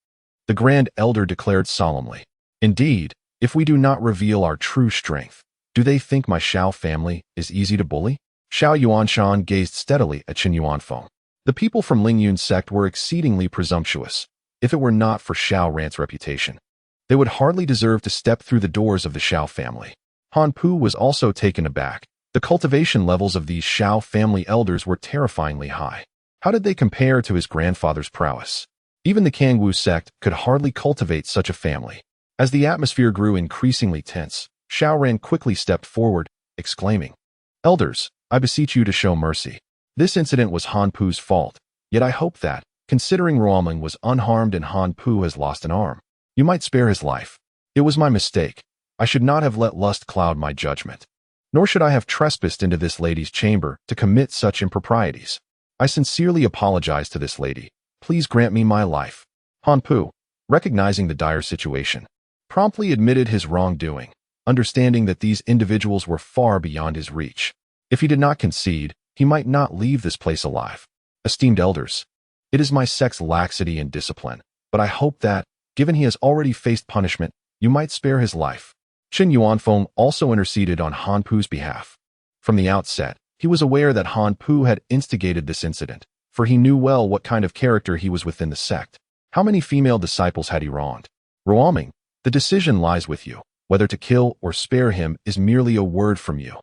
The Grand Elder declared solemnly. "Indeed, if we do not reveal our true strength, do they think my Xiao family is easy to bully?" Xiao Yuanshan gazed steadily at Chen Yuanfeng. The people from Lingyun sect were exceedingly presumptuous. If it were not for Xiao Ran's reputation, they would hardly deserve to step through the doors of the Xiao family. Han Pu was also taken aback. The cultivation levels of these Xiao family elders were terrifyingly high. How did they compare to his grandfather's prowess? Even the Kangwu sect could hardly cultivate such a family. As the atmosphere grew increasingly tense, Xiao Ran quickly stepped forward, exclaiming, "Elders, I beseech you to show mercy. This incident was Han Pu's fault, yet I hope that, considering Ruoming was unharmed and Han Pu has lost an arm, you might spare his life. It was my mistake. I should not have let lust cloud my judgment. Nor should I have trespassed into this lady's chamber to commit such improprieties. I sincerely apologize to this lady. Please grant me my life." Han Pu, recognizing the dire situation, promptly admitted his wrongdoing, understanding that these individuals were far beyond his reach. If he did not concede, he might not leave this place alive. "Esteemed elders, it is my sect's laxity and discipline, but I hope that, given he has already faced punishment, you might spare his life." Chen Yuanfeng also interceded on Han Pu's behalf. From the outset, he was aware that Han Pu had instigated this incident, for he knew well what kind of character he was within the sect. How many female disciples had he wronged? "Ruoming, the decision lies with you. Whether to kill or spare him is merely a word from you."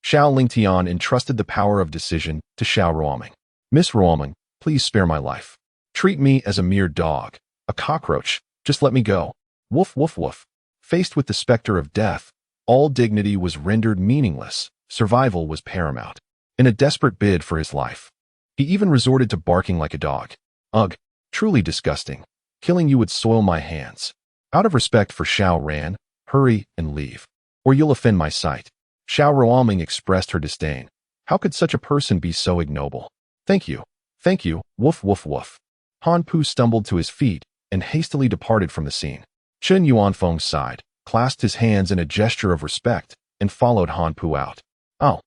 Xiao Lingtian entrusted the power of decision to Xiao Ruoming. "Miss Ruoming, please spare my life. Treat me as a mere dog, a cockroach. Just let me go." Woof, woof, woof. Faced with the specter of death, all dignity was rendered meaningless. Survival was paramount. In a desperate bid for his life, he even resorted to barking like a dog. "Ugh, truly disgusting. Killing you would soil my hands. Out of respect for Xiao Ran, hurry and leave, or you'll offend my sight." Xiao Ruoming expressed her disdain. How could such a person be so ignoble? Thank you. Woof, woof, woof." Han Pu stumbled to his feet and hastily departed from the scene. Chen Yuanfeng sighed, clasped his hands in a gesture of respect, and followed Han Pu out. "Oh,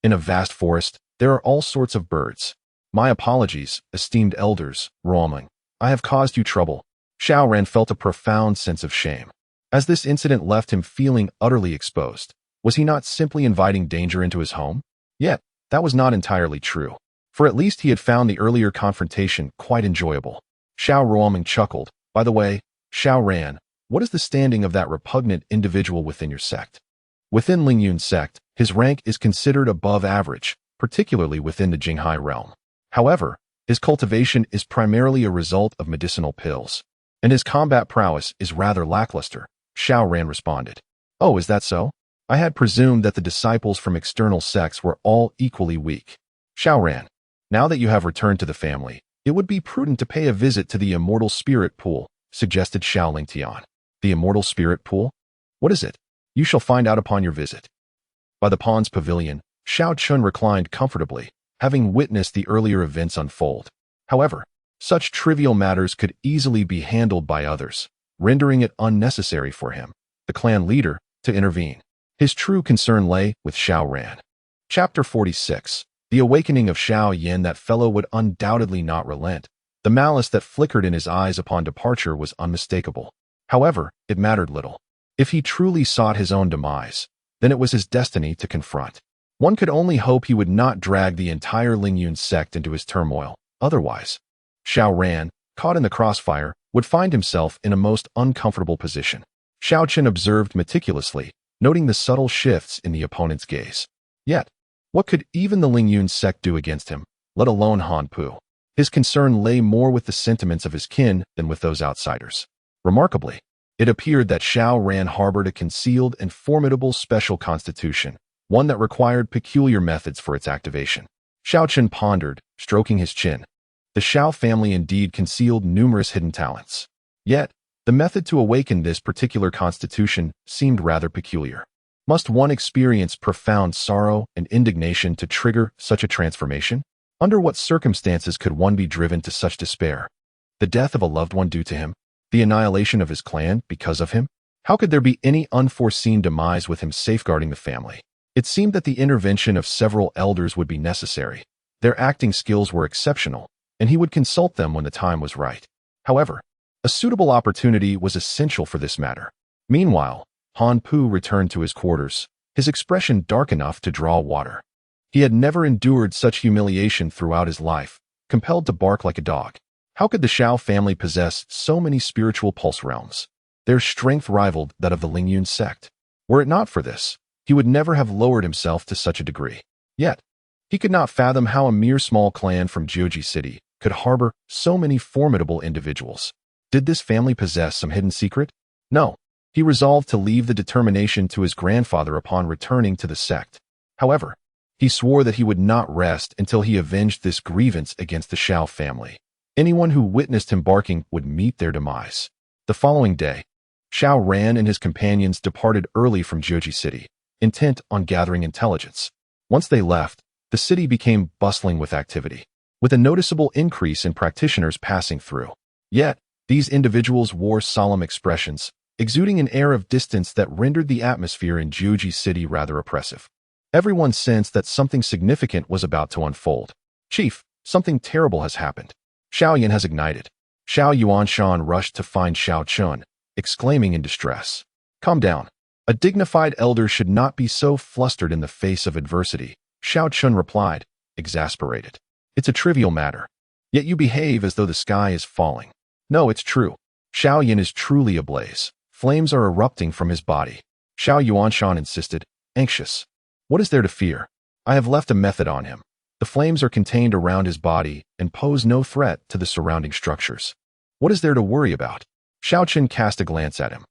in a vast forest, there are all sorts of birds. My apologies, esteemed elders, Ruoming. I have caused you trouble." Xiao Ran felt a profound sense of shame. As this incident left him feeling utterly exposed, was he not simply inviting danger into his home? Yet, that was not entirely true, for at least he had found the earlier confrontation quite enjoyable. Xiao Ruoming chuckled. "By the way, Xiao Ran, what is the standing of that repugnant individual within your sect?" Within Lingyun sect, his rank is considered above average, particularly within the Jinghai realm. However, his cultivation is primarily a result of medicinal pills, and his combat prowess is rather lackluster, Xiao Ran responded. "Oh, is that so? I had presumed that the disciples from external sects were all equally weak." Xiao Ran, now that you have returned to the family, it would be prudent to pay a visit to the immortal spirit pool, suggested Xiao Lingtian. The immortal spirit pool? What is it? You shall find out upon your visit. By the pond's pavilion, Xiao Chen reclined comfortably, having witnessed the earlier events unfold. However, such trivial matters could easily be handled by others. rendering it unnecessary for him, the clan leader, to intervene. His true concern lay with Xiao Ran. Chapter 46. The awakening of Xiao Yan. That fellow would undoubtedly not relent. The malice that flickered in his eyes upon departure was unmistakable. However, it mattered little. If he truly sought his own demise, then it was his destiny to confront. One could only hope he would not drag the entire Lingyun sect into his turmoil. Otherwise, Xiao Ran, caught in the crossfire, would find himself in a most uncomfortable position. Xiao Chen observed meticulously, noting the subtle shifts in the opponent's gaze. Yet, what could even the Lingyun sect do against him, let alone Han Pu? His concern lay more with the sentiments of his kin than with those outsiders. Remarkably, it appeared that Xiao Ran harbored a concealed and formidable special constitution, one that required peculiar methods for its activation. Xiao Chen pondered, stroking his chin. The Xiao family indeed concealed numerous hidden talents. Yet, the method to awaken this particular constitution seemed rather peculiar. Must one experience profound sorrow and indignation to trigger such a transformation? Under what circumstances could one be driven to such despair? The death of a loved one due to him? The annihilation of his clan because of him? How could there be any unforeseen demise with him safeguarding the family? It seemed that the intervention of several elders would be necessary. Their acting skills were exceptional, and he would consult them when the time was right. However, a suitable opportunity was essential for this matter. Meanwhile, Han Pu returned to his quarters, his expression dark enough to draw water. He had never endured such humiliation throughout his life, compelled to bark like a dog. How could the Xiao family possess so many spiritual pulse realms? Their strength rivaled that of the Lingyun sect. Were it not for this, he would never have lowered himself to such a degree. Yet, he could not fathom how a mere small clan from Jiuji City could harbor so many formidable individuals. Did this family possess some hidden secret? No. He resolved to leave the determination to his grandfather upon returning to the sect. However, he swore that he would not rest until he avenged this grievance against the Xiao family. Anyone who witnessed him barking would meet their demise. The following day, Xiao Ran and his companions departed early from Jiuji City, intent on gathering intelligence. Once they left, the city became bustling with activity, with a noticeable increase in practitioners passing through. Yet, these individuals wore solemn expressions, exuding an air of distance that rendered the atmosphere in Jiuji City rather oppressive. Everyone sensed that something significant was about to unfold. Chief, something terrible has happened. Xiao Yan has ignited. Xiao Yuanshan rushed to find Xiao Chen, exclaiming in distress. Calm down. A dignified elder should not be so flustered in the face of adversity, Xiao Chen replied, exasperated. It's a trivial matter. Yet you behave as though the sky is falling. No, it's true. Xiao Yan is truly ablaze. Flames are erupting from his body. Xiao Yuanshan insisted, anxious. What is there to fear? I have left a method on him. The flames are contained around his body and pose no threat to the surrounding structures. What is there to worry about? Xiao Chen cast a glance at him.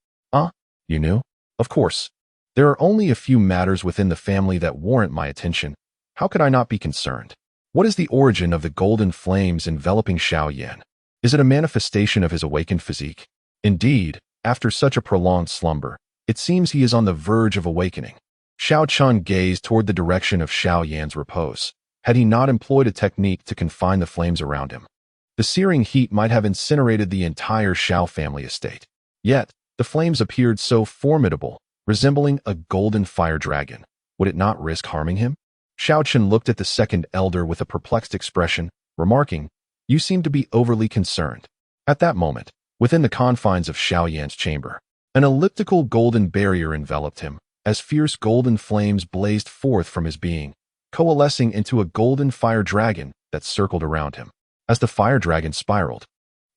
You knew? Of course. There are only a few matters within the family that warrant my attention. How could I not be concerned? What is the origin of the golden flames enveloping Xiao Yan? Is it a manifestation of his awakened physique? Indeed, after such a prolonged slumber, it seems he is on the verge of awakening. Xiao Chen gazed toward the direction of Xiao Yan's repose. Had he not employed a technique to confine the flames around him, the searing heat might have incinerated the entire Xiao family estate. Yet, the flames appeared so formidable, resembling a golden fire dragon. Would it not risk harming him? Xiao Chen looked at the second elder with a perplexed expression, remarking, You seem to be overly concerned. At that moment, within the confines of Xiao Yan's chamber, an elliptical golden barrier enveloped him, as fierce golden flames blazed forth from his being, coalescing into a golden fire dragon that circled around him. As the fire dragon spiraled,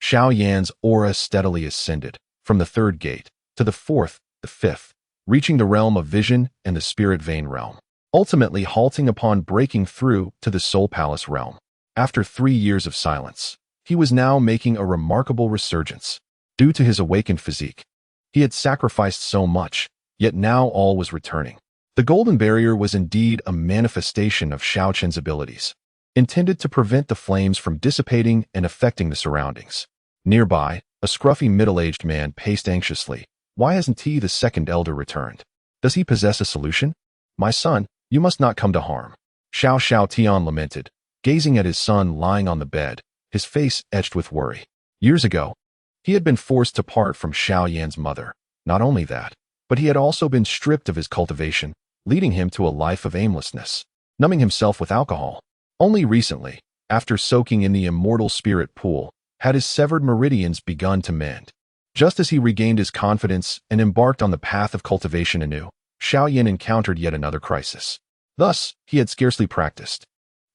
Xiao Yan's aura steadily ascended, from the third gate, to the fourth, the fifth, reaching the realm of vision and the spirit vein realm, ultimately halting upon breaking through to the soul palace realm. After 3 years of silence, he was now making a remarkable resurgence. Due to his awakened physique, he had sacrificed so much, yet now all was returning. The golden barrier was indeed a manifestation of Xiao Chen's abilities, intended to prevent the flames from dissipating and affecting the surroundings. Nearby, a scruffy middle-aged man paced anxiously. Why hasn't he, the second elder, returned? Does he possess a solution? My son, you must not come to harm. Xiao Tian lamented, gazing at his son lying on the bed, his face etched with worry. Years ago, He had been forced to part from Xiao Yan's mother. Not only that, but he had also been stripped of his cultivation, leading him to a life of aimlessness, numbing himself with alcohol. Only recently, after soaking in the immortal spirit pool, had his severed meridians begun to mend. Just as he regained his confidence and embarked on the path of cultivation anew, Xiao Yan encountered yet another crisis. Thus, he had scarcely practiced,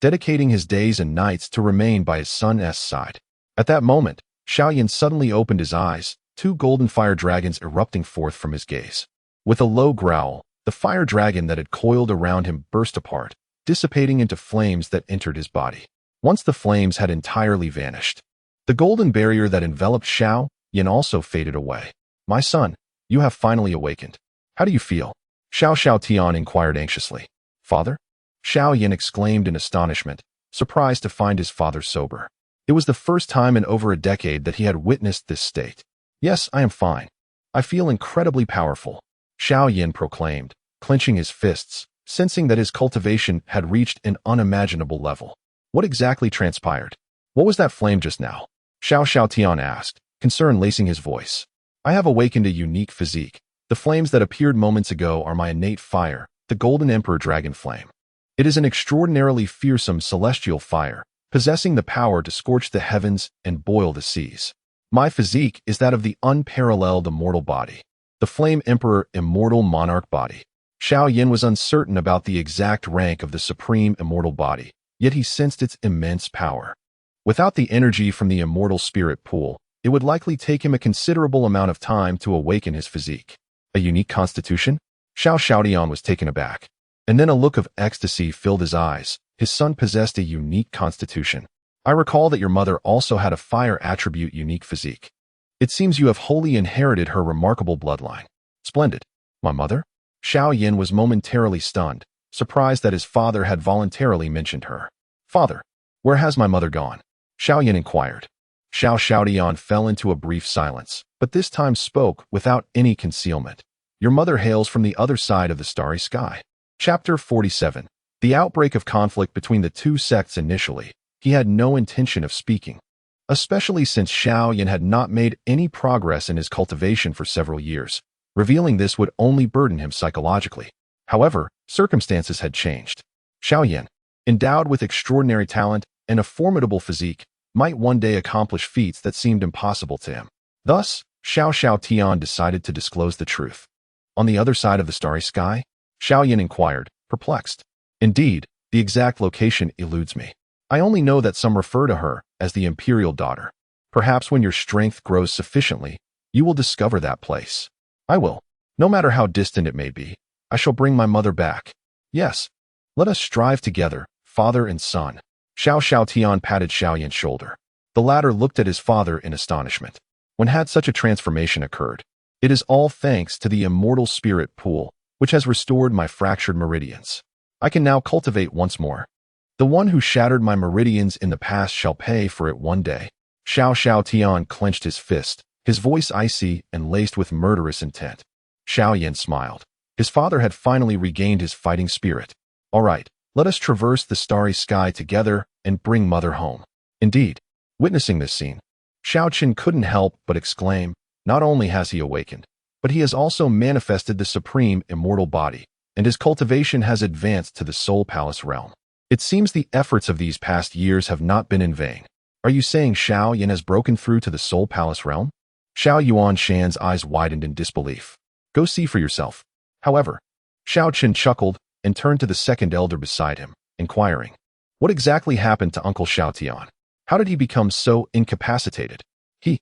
dedicating his days and nights to remain by his son's side. At that moment, Xiao Yan suddenly opened his eyes, two golden fire dragons erupting forth from his gaze. With a low growl, the fire dragon that had coiled around him burst apart, dissipating into flames that entered his body. Once the flames had entirely vanished, the golden barrier that enveloped Xiao Yan also faded away. "My son, you have finally awakened. How do you feel?" Xiao Tian inquired anxiously. "Father?" Xiao Yan exclaimed in astonishment, surprised to find his father sober. It was the first time in over a decade that he had witnessed this state. "Yes, I am fine. I feel incredibly powerful," Xiao Yan proclaimed, clenching his fists, sensing that his cultivation had reached an unimaginable level. "What exactly transpired? What was that flame just now?" Xiao Tian asked, concern lacing his voice. "I have awakened a unique physique. The flames that appeared moments ago are my innate fire, the Golden Emperor Dragon Flame. It is an extraordinarily fearsome celestial fire, possessing the power to scorch the heavens and boil the seas. My physique is that of the unparalleled immortal body, the Flame Emperor Immortal Monarch Body." Xiao Yan was uncertain about the exact rank of the supreme immortal body, yet he sensed its immense power. Without the energy from the immortal spirit pool, it would likely take him a considerable amount of time to awaken his physique. A unique constitution? Xiao Tian was taken aback. And then a look of ecstasy filled his eyes. His son possessed a unique constitution. "I recall that your mother also had a fire attribute unique physique. It seems you have wholly inherited her remarkable bloodline." "Splendid. My mother?" Xiao Yan was momentarily stunned, surprised that his father had voluntarily mentioned her. "Father, where has my mother gone?" Xiao Yan inquired. Xiao Tian fell into a brief silence, but this time spoke without any concealment. "Your mother hails from the other side of the starry sky." Chapter 47. The outbreak of conflict between the two sects initially, he had no intention of speaking, especially since Xiao Yan had not made any progress in his cultivation for several years. Revealing this would only burden him psychologically. However, circumstances had changed. Xiao Yan, endowed with extraordinary talent and a formidable physique, might one day accomplish feats that seemed impossible to him. Thus, Xiao Tian decided to disclose the truth. "On the other side of the starry sky?" Xiao Yan inquired, perplexed. "Indeed, the exact location eludes me. I only know that some refer to her as the Imperial Daughter. Perhaps when your strength grows sufficiently, you will discover that place." "I will. No matter how distant it may be, I shall bring my mother back. Yes, let us strive together, father and son." Xiao Tian patted Xiao Yan's shoulder. The latter looked at his father in astonishment. When had such a transformation occurred? "It is all thanks to the immortal spirit pool, which has restored my fractured meridians. I can now cultivate once more. The one who shattered my meridians in the past shall pay for it one day." Xiao Tian clenched his fist, his voice icy and laced with murderous intent. Xiao Yan smiled. His father had finally regained his fighting spirit. "All right, let us traverse the starry sky together and bring mother home." Indeed, witnessing this scene, Xiao Chen couldn't help but exclaim, not only has he awakened, but he has also manifested the supreme immortal body, and his cultivation has advanced to the Soul Palace realm. It seems the efforts of these past years have not been in vain. "Are you saying Xiao Yan has broken through to the Soul Palace realm?" Xiao Yuan Shan's eyes widened in disbelief. "Go see for yourself." However, Xiao Chen chuckled and turned to the second elder beside him, inquiring, "What exactly happened to Uncle Xiao Tian? How did he become so incapacitated?" He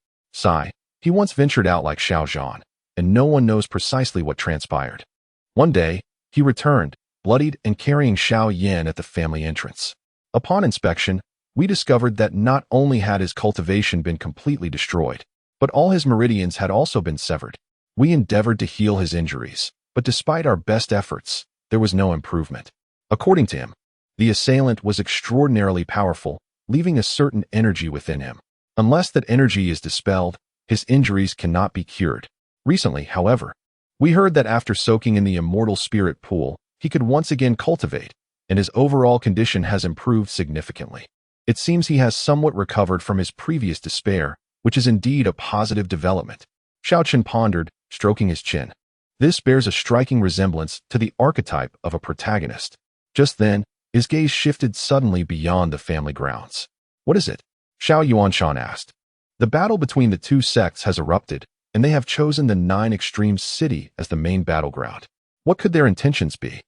once ventured out like Xiao Zhan, and no one knows precisely what transpired. One day, he returned, bloodied and carrying Xiao Yan at the family entrance. Upon inspection, we discovered that not only had his cultivation been completely destroyed, but all his meridians had also been severed. We endeavored to heal his injuries, but despite our best efforts, there was no improvement. According to him, the assailant was extraordinarily powerful, leaving a certain energy within him. Unless that energy is dispelled, his injuries cannot be cured. Recently, however, we heard that after soaking in the immortal spirit pool, he could once again cultivate, and his overall condition has improved significantly. It seems he has somewhat recovered from his previous despair which is indeed a positive development. Xiao Chen pondered, stroking his chin. This bears a striking resemblance to the archetype of a protagonist. Just then, his gaze shifted suddenly beyond the family grounds. What is it? Xiao Yuanshan asked. The battle between the two sects has erupted, and they have chosen the Nine Extremes city as the main battleground. What could their intentions be?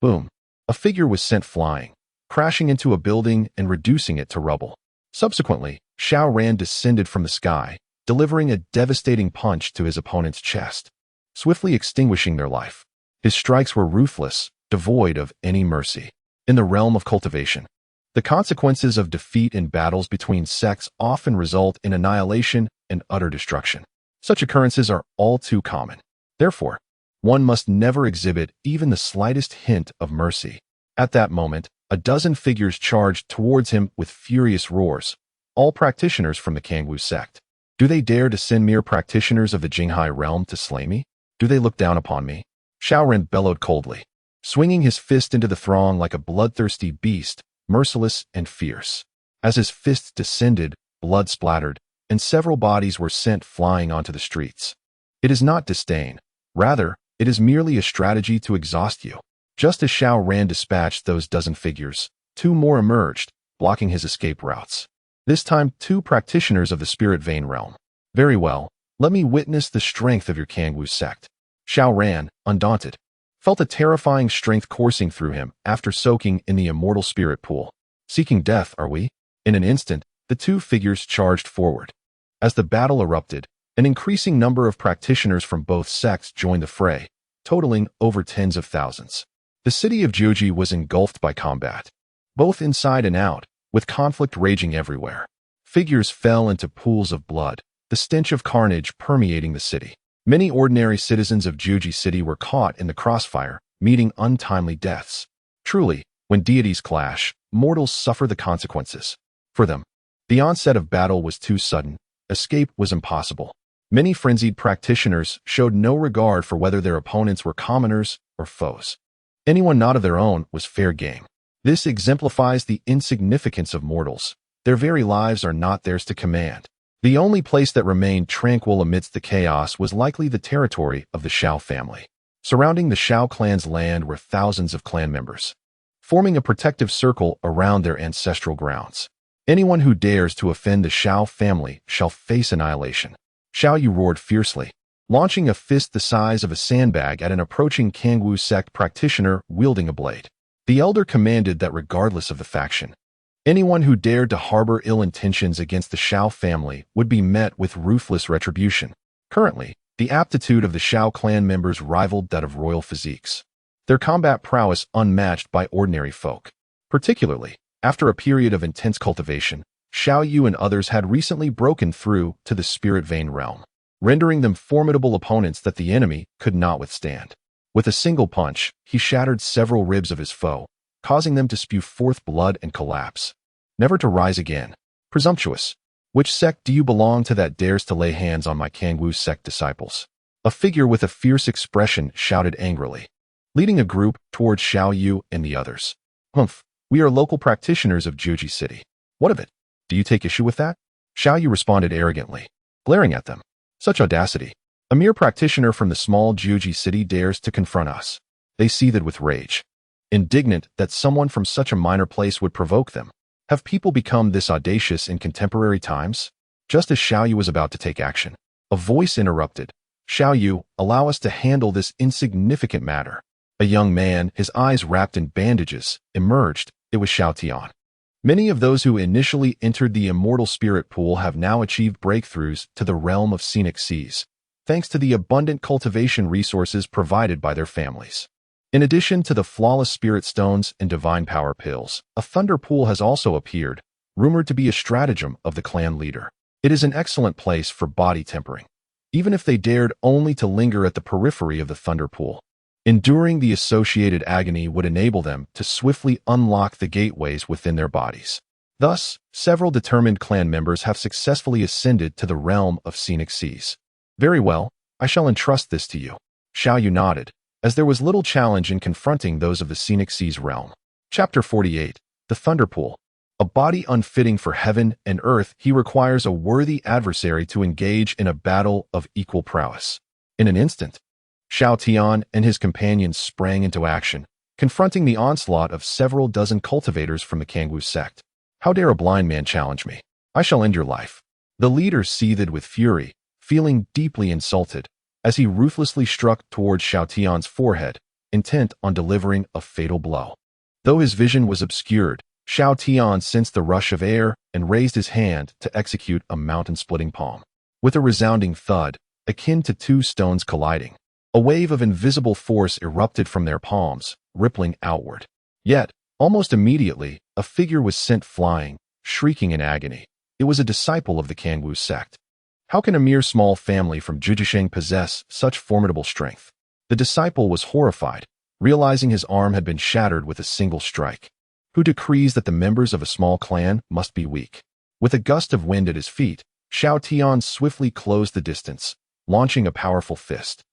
Boom. A figure was sent flying, crashing into a building and reducing it to rubble. Subsequently, Xiao Ran descended from the sky, delivering a devastating punch to his opponent's chest, swiftly extinguishing their life. His strikes were ruthless, devoid of any mercy. In the realm of cultivation, the consequences of defeat in battles between sects often result in annihilation and utter destruction. Such occurrences are all too common. Therefore, one must never exhibit even the slightest hint of mercy. At that moment, a dozen figures charged towards him with furious roars, all practitioners from the Kangwu sect. Do they dare to send mere practitioners of the Jinghai realm to slay me? Do they look down upon me? Xiao Ren bellowed coldly, swinging his fist into the throng like a bloodthirsty beast, merciless and fierce. As his fists descended, blood splattered, and several bodies were sent flying onto the streets. It is not disdain. Rather, it is merely a strategy to exhaust you. Just as Xiao Ran dispatched those dozen figures, two more emerged, blocking his escape routes. This time, two practitioners of the spirit vein realm. Very well, let me witness the strength of your Kangwu sect. Xiao Ran, undaunted, felt a terrifying strength coursing through him after soaking in the immortal spirit pool. Seeking death, are we? In an instant, the two figures charged forward. As the battle erupted, an increasing number of practitioners from both sects joined the fray, totaling over tens of thousands. The city of Jiuji was engulfed by combat, both inside and out, with conflict raging everywhere. Figures fell into pools of blood, the stench of carnage permeating the city. Many ordinary citizens of Jiuji City were caught in the crossfire, meeting untimely deaths. Truly, when deities clash, mortals suffer the consequences. For them, the onset of battle was too sudden. Escape was impossible. Many frenzied practitioners showed no regard for whether their opponents were commoners or foes. Anyone not of their own was fair game. This exemplifies the insignificance of mortals. Their very lives are not theirs to command. The only place that remained tranquil amidst the chaos was likely the territory of the Xiao family. Surrounding the Xiao clan's land were thousands of clan members, forming a protective circle around their ancestral grounds. Anyone who dares to offend the Xiao family shall face annihilation. Xiao Yu roared fiercely, launching a fist the size of a sandbag at an approaching Kangwu sect practitioner wielding a blade. The elder commanded that regardless of the faction, anyone who dared to harbor ill intentions against the Xiao family would be met with ruthless retribution. Currently, the aptitude of the Xiao clan members rivaled that of royal physiques, their combat prowess unmatched by ordinary folk. Particularly, after a period of intense cultivation, Xiao Yu and others had recently broken through to the spirit vein realm, rendering them formidable opponents that the enemy could not withstand. With a single punch, he shattered several ribs of his foe, causing them to spew forth blood and collapse, never to rise again. Presumptuous! Which sect do you belong to that dares to lay hands on my Kangwu sect disciples? A figure with a fierce expression shouted angrily, leading a group towards Xiao Yu and the others. Humph, we are local practitioners of Jiuji City. What of it? Do you take issue with that? Xiao Yu responded arrogantly, glaring at them. Such audacity! A mere practitioner from the small Jiuji city dares to confront us. They seethed with rage, indignant that someone from such a minor place would provoke them. Have people become this audacious in contemporary times? Just as Xiao Yu was about to take action, a voice interrupted. Xiao Yu, allow us to handle this insignificant matter. A young man, his eyes wrapped in bandages, emerged. It was Xiao Tian. Many of those who initially entered the immortal spirit pool have now achieved breakthroughs to the realm of scenic seas, thanks to the abundant cultivation resources provided by their families. In addition to the flawless spirit stones and divine power pills, a thunder pool has also appeared, rumored to be a stratagem of the clan leader. It is an excellent place for body tempering, even if they dared only to linger at the periphery of the thunder pool. Enduring the associated agony would enable them to swiftly unlock the gateways within their bodies. Thus, several determined clan members have successfully ascended to the realm of scenic seas. Very well, I shall entrust this to you. Xiao Yu nodded, as there was little challenge in confronting those of the scenic seas realm. Chapter 48, The Thunder Pool. A body unfitting for heaven and earth, he requires a worthy adversary to engage in a battle of equal prowess. In an instant, Xiao Tian and his companions sprang into action, confronting the onslaught of several dozen cultivators from the Kangwu sect. How dare a blind man challenge me? I shall end your life. The leader seethed with fury, feeling deeply insulted, as he ruthlessly struck towards Xiao Tian's forehead, intent on delivering a fatal blow. Though his vision was obscured, Xiao Tian sensed the rush of air and raised his hand to execute a mountain-splitting palm. With a resounding thud, akin to two stones colliding, a wave of invisible force erupted from their palms, rippling outward. Yet, almost immediately, a figure was sent flying, shrieking in agony. It was a disciple of the Kangwu sect. How can a mere small family from Zhujiasheng possess such formidable strength? The disciple was horrified, realizing his arm had been shattered with a single strike. Who decrees that the members of a small clan must be weak? With a gust of wind at his feet, Xiao Tian swiftly closed the distance, launching a powerful fist.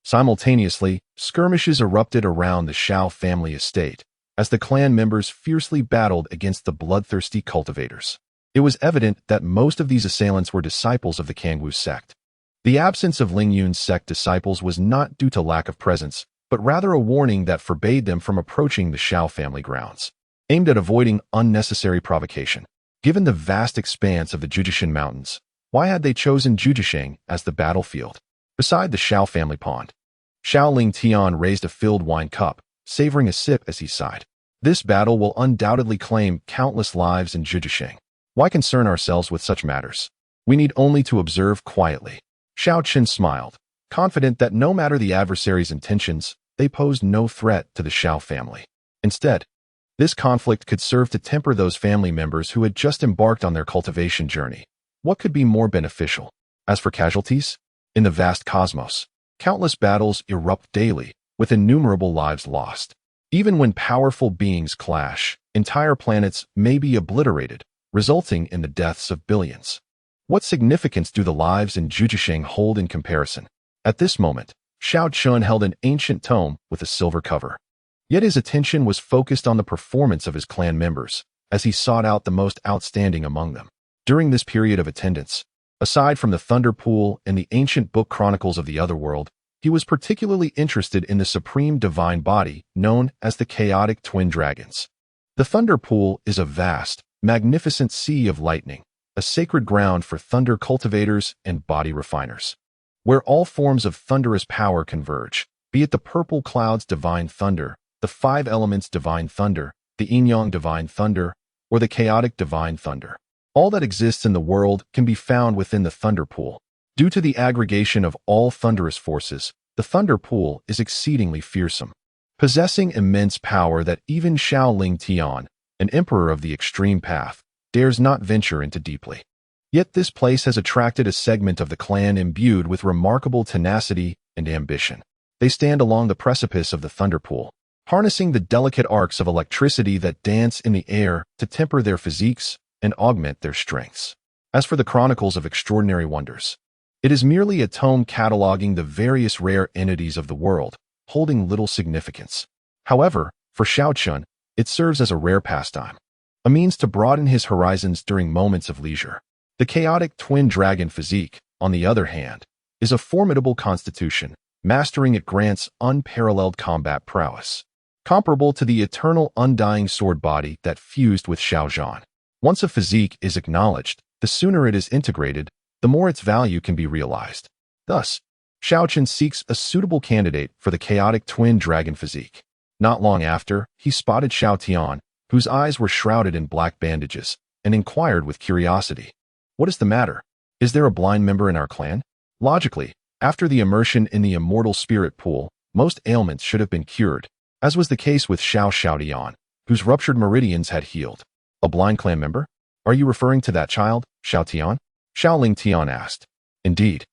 Simultaneously, skirmishes erupted around the Xiao family estate, as the clan members fiercely battled against the bloodthirsty cultivators. It was evident that most of these assailants were disciples of the Kangwu sect. The absence of Ling Yun's sect disciples was not due to lack of presence, but rather a warning that forbade them from approaching the Xiao family grounds, aimed at avoiding unnecessary provocation. Given the vast expanse of the Zhujiasheng Mountains, why had they chosen Zhujiasheng as the battlefield? Beside the Xiao family pond, Xiao Ling Tian raised a filled wine cup, savoring a sip as he sighed. This battle will undoubtedly claim countless lives in Zhujiasheng. Why concern ourselves with such matters? We need only to observe quietly. Xiao Chen smiled, confident that no matter the adversary's intentions, they posed no threat to the Xiao family. Instead, this conflict could serve to temper those family members who had just embarked on their cultivation journey. What could be more beneficial? As for casualties, in the vast cosmos, countless battles erupt daily, with innumerable lives lost. Even when powerful beings clash, entire planets may be obliterated, resulting in the deaths of billions. What significance do the lives in Zhujiasheng hold in comparison? At this moment, Xiao Chen held an ancient tome with a silver cover. Yet his attention was focused on the performance of his clan members, as he sought out the most outstanding among them. During this period of attendance, aside from the Thunder Pool and the ancient book chronicles of the Otherworld, he was particularly interested in the supreme divine body known as the chaotic twin dragons. The Thunder Pool is a vast, magnificent sea of lightning, a sacred ground for thunder cultivators and body refiners, where all forms of thunderous power converge, be it the purple clouds divine thunder, the five elements divine thunder, the yin-yang divine thunder, or the chaotic divine thunder. All that exists in the world can be found within the Thunder Pool. Due to the aggregation of all thunderous forces, the Thunder Pool is exceedingly fearsome, possessing immense power that even Xiao Ling Tian, an emperor of the extreme path, dares not venture into deeply. Yet this place has attracted a segment of the clan imbued with remarkable tenacity and ambition. They stand along the precipice of the Thunder Pool, harnessing the delicate arcs of electricity that dance in the air to temper their physiques and augment their strengths. As for the Chronicles of Extraordinary Wonders, it is merely a tome cataloging the various rare entities of the world, holding little significance. However, for Xiao Chen, it serves as a rare pastime, a means to broaden his horizons during moments of leisure. The chaotic twin dragon physique, on the other hand, is a formidable constitution. Mastering it grants unparalleled combat prowess, comparable to the eternal undying sword body that fused with Xiao Zhan. Once a physique is acknowledged, the sooner it is integrated, the more its value can be realized. Thus, Xiao Chen seeks a suitable candidate for the chaotic twin dragon physique. Not long after, he spotted Xiao Tian, whose eyes were shrouded in black bandages, and inquired with curiosity, "What is the matter? Is there a blind member in our clan?" Logically, after the immersion in the immortal spirit pool, most ailments should have been cured, as was the case with Xiao Tian, whose ruptured meridians had healed. "A blind clan member? Are you referring to that child, Xiao Tian?" Xiao Ling Tian asked. "Indeed,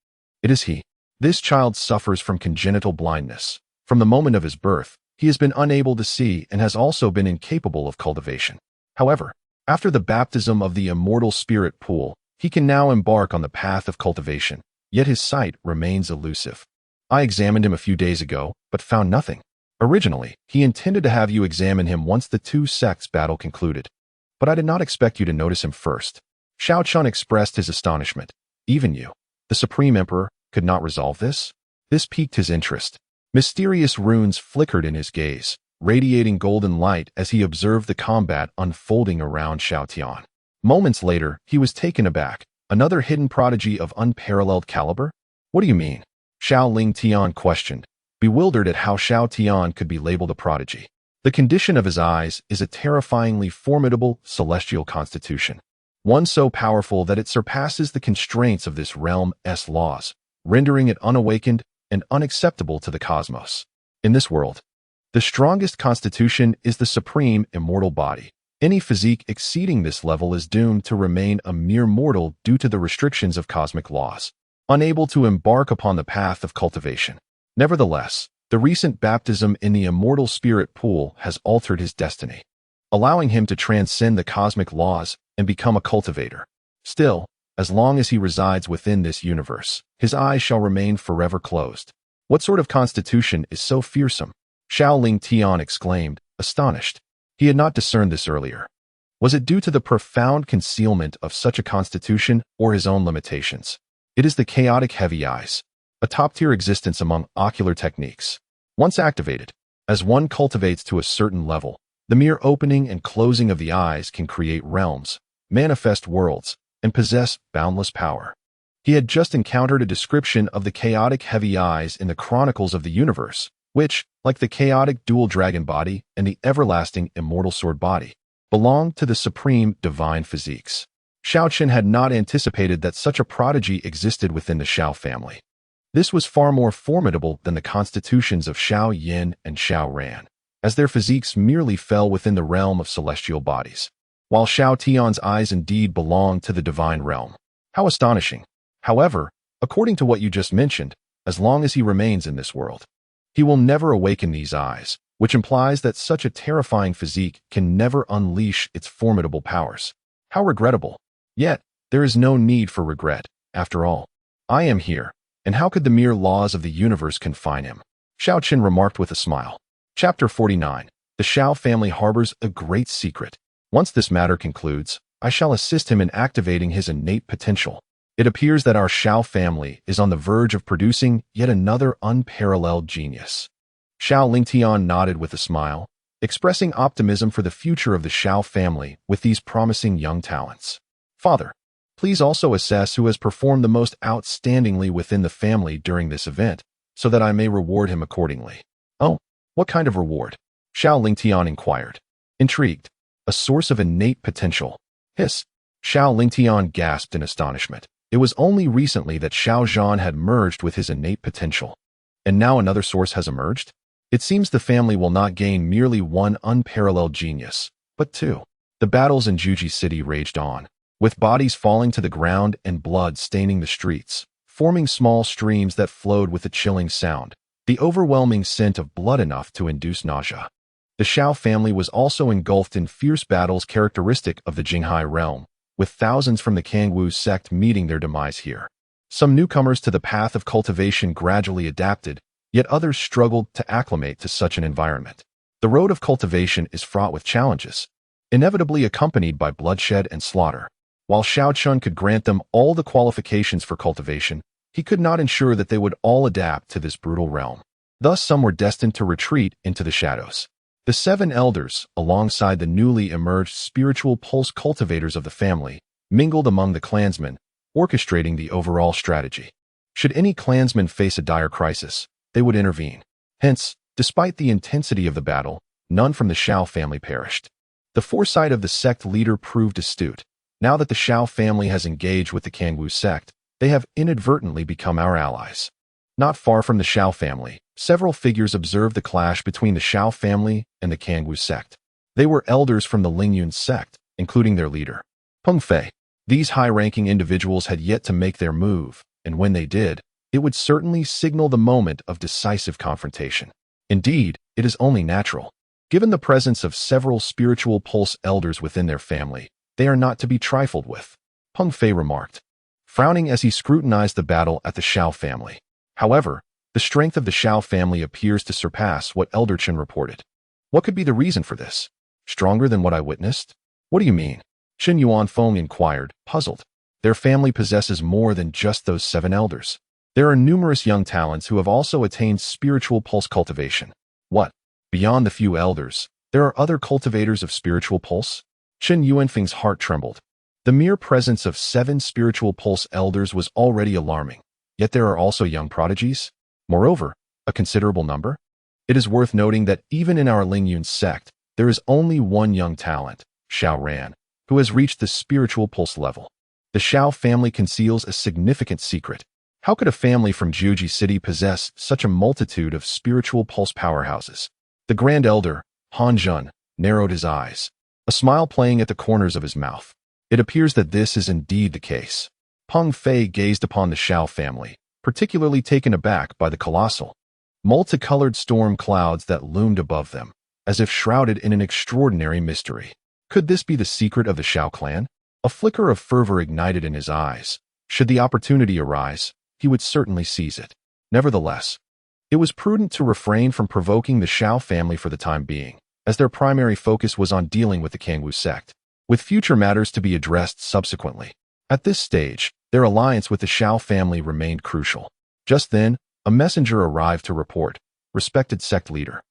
it is he. This child suffers from congenital blindness. From the moment of his birth, he has been unable to see and has also been incapable of cultivation. However, after the baptism of the immortal spirit pool, he can now embark on the path of cultivation, yet his sight remains elusive. I examined him a few days ago, but found nothing. Originally, he intended to have you examine him once the two sects' battle concluded. but I did not expect you to notice him first. Xiao Chen expressed his astonishment. Even you, the Supreme Emperor, could not resolve this? This piqued his interest. Mysterious runes flickered in his gaze, radiating golden light as he observed the combat unfolding around Xiao Tian. Moments later, he was taken aback. Another hidden prodigy of unparalleled caliber? What do you mean? Xiao Ling Tian questioned, bewildered at how Xiao Tian could be labeled a prodigy. The condition of his eyes is a terrifyingly formidable celestial constitution, one so powerful that it surpasses the constraints of this realm's laws, rendering it unawakened and unacceptable to the cosmos. In this world, the strongest constitution is the supreme immortal body. Any physique exceeding this level is doomed to remain a mere mortal due to the restrictions of cosmic laws, unable to embark upon the path of cultivation. Nevertheless, the recent baptism in the immortal spirit pool has altered his destiny, allowing him to transcend the cosmic laws and become a cultivator. Still, as long as he resides within this universe, his eyes shall remain forever closed. What sort of constitution is so fearsome? Xiao Ling Tian exclaimed, astonished. He had not discerned this earlier. Was it due to the profound concealment of such a constitution or his own limitations? It is the chaotic heavy eyes, a top-tier existence among ocular techniques. Once activated, as one cultivates to a certain level, the mere opening and closing of the eyes can create realms, manifest worlds, and possess boundless power. He had just encountered a description of the chaotic heavy eyes in the Chronicles of the Universe, which, like the chaotic dual dragon body and the everlasting immortal sword body, belonged to the supreme divine physiques. Xiao Chen had not anticipated that such a prodigy existed within the Xiao family. This was far more formidable than the constitutions of Xiao Yin and Xiao Ran, as their physiques merely fell within the realm of celestial bodies, while Xiao Tian's eyes indeed belonged to the divine realm. How astonishing! However, according to what you just mentioned, as long as he remains in this world, he will never awaken these eyes, which implies that such a terrifying physique can never unleash its formidable powers. How regrettable! Yet, there is no need for regret. After all, I am here, and how could the mere laws of the universe confine him? Xiao Chen remarked with a smile. Chapter 49. The Xiao family harbors a great secret. Once this matter concludes, I shall assist him in activating his innate potential. It appears that our Xiao family is on the verge of producing yet another unparalleled genius. Xiao Lingtian nodded with a smile, expressing optimism for the future of the Xiao family with these promising young talents. Father, please also assess who has performed the most outstandingly within the family during this event, so that I may reward him accordingly. Oh, what kind of reward? Xiao Lingtian inquired. Intrigued. A source of innate potential. Hiss. Xiao Lingtian gasped in astonishment. It was only recently that Xiao Zhan had merged with his innate potential. And now another source has emerged? It seems the family will not gain merely one unparalleled genius, but two. The battles in Juji City raged on, with bodies falling to the ground and blood staining the streets, forming small streams that flowed with a chilling sound, the overwhelming scent of blood enough to induce nausea. The Xiao family was also engulfed in fierce battles characteristic of the Jinghai realm, with thousands from the Kangwu sect meeting their demise here. Some newcomers to the path of cultivation gradually adapted, yet others struggled to acclimate to such an environment. The road of cultivation is fraught with challenges, inevitably accompanied by bloodshed and slaughter. While Xiao Chen could grant them all the qualifications for cultivation, he could not ensure that they would all adapt to this brutal realm. Thus, some were destined to retreat into the shadows. The 7 elders, alongside the newly emerged spiritual pulse cultivators of the family, mingled among the clansmen, orchestrating the overall strategy. Should any clansman face a dire crisis, they would intervene. Hence, despite the intensity of the battle, none from the Xiao family perished. The foresight of the sect leader proved astute. Now that the Xiao family has engaged with the Kangwu sect, they have inadvertently become our allies. Not far from the Xiao family, several figures observed the clash between the Xiao family and the Kangwu sect. They were elders from the Lingyun sect, including their leader, Peng Fei. These high-ranking individuals had yet to make their move, and when they did, it would certainly signal the moment of decisive confrontation. Indeed, it is only natural. Given the presence of several spiritual pulse elders within their family, they are not to be trifled with, Peng Fei remarked, frowning as he scrutinized the battle at the Xiao family. However, the strength of the Xiao family appears to surpass what Elder Chen reported. What could be the reason for this? Stronger than what I witnessed? What do you mean? Qin Yuanfeng inquired, puzzled. Their family possesses more than just those 7 elders. There are numerous young talents who have also attained spiritual pulse cultivation. What? Beyond the few elders, there are other cultivators of spiritual pulse? Qin Yuanfeng's heart trembled. The mere presence of 7 spiritual pulse elders was already alarming, yet there are also young prodigies. Moreover, a considerable number. It is worth noting that even in our Lingyun sect, there is only one young talent, Xiao Ran, who has reached the spiritual pulse level. The Xiao family conceals a significant secret. How could a family from Jiuji City possess such a multitude of spiritual pulse powerhouses? The Grand Elder, Han Jun, narrowed his eyes, a smile playing at the corners of his mouth. It appears that this is indeed the case. Peng Fei gazed upon the Xiao family, particularly taken aback by the colossal, multicolored storm clouds that loomed above them, as if shrouded in an extraordinary mystery. Could this be the secret of the Xiao clan? A flicker of fervor ignited in his eyes. Should the opportunity arise, he would certainly seize it. Nevertheless, it was prudent to refrain from provoking the Xiao family for the time being, as their primary focus was on dealing with the Kangwu sect, with future matters to be addressed subsequently. At this stage, their alliance with the Xiao family remained crucial. Just then, a messenger arrived to report, respected sect leader.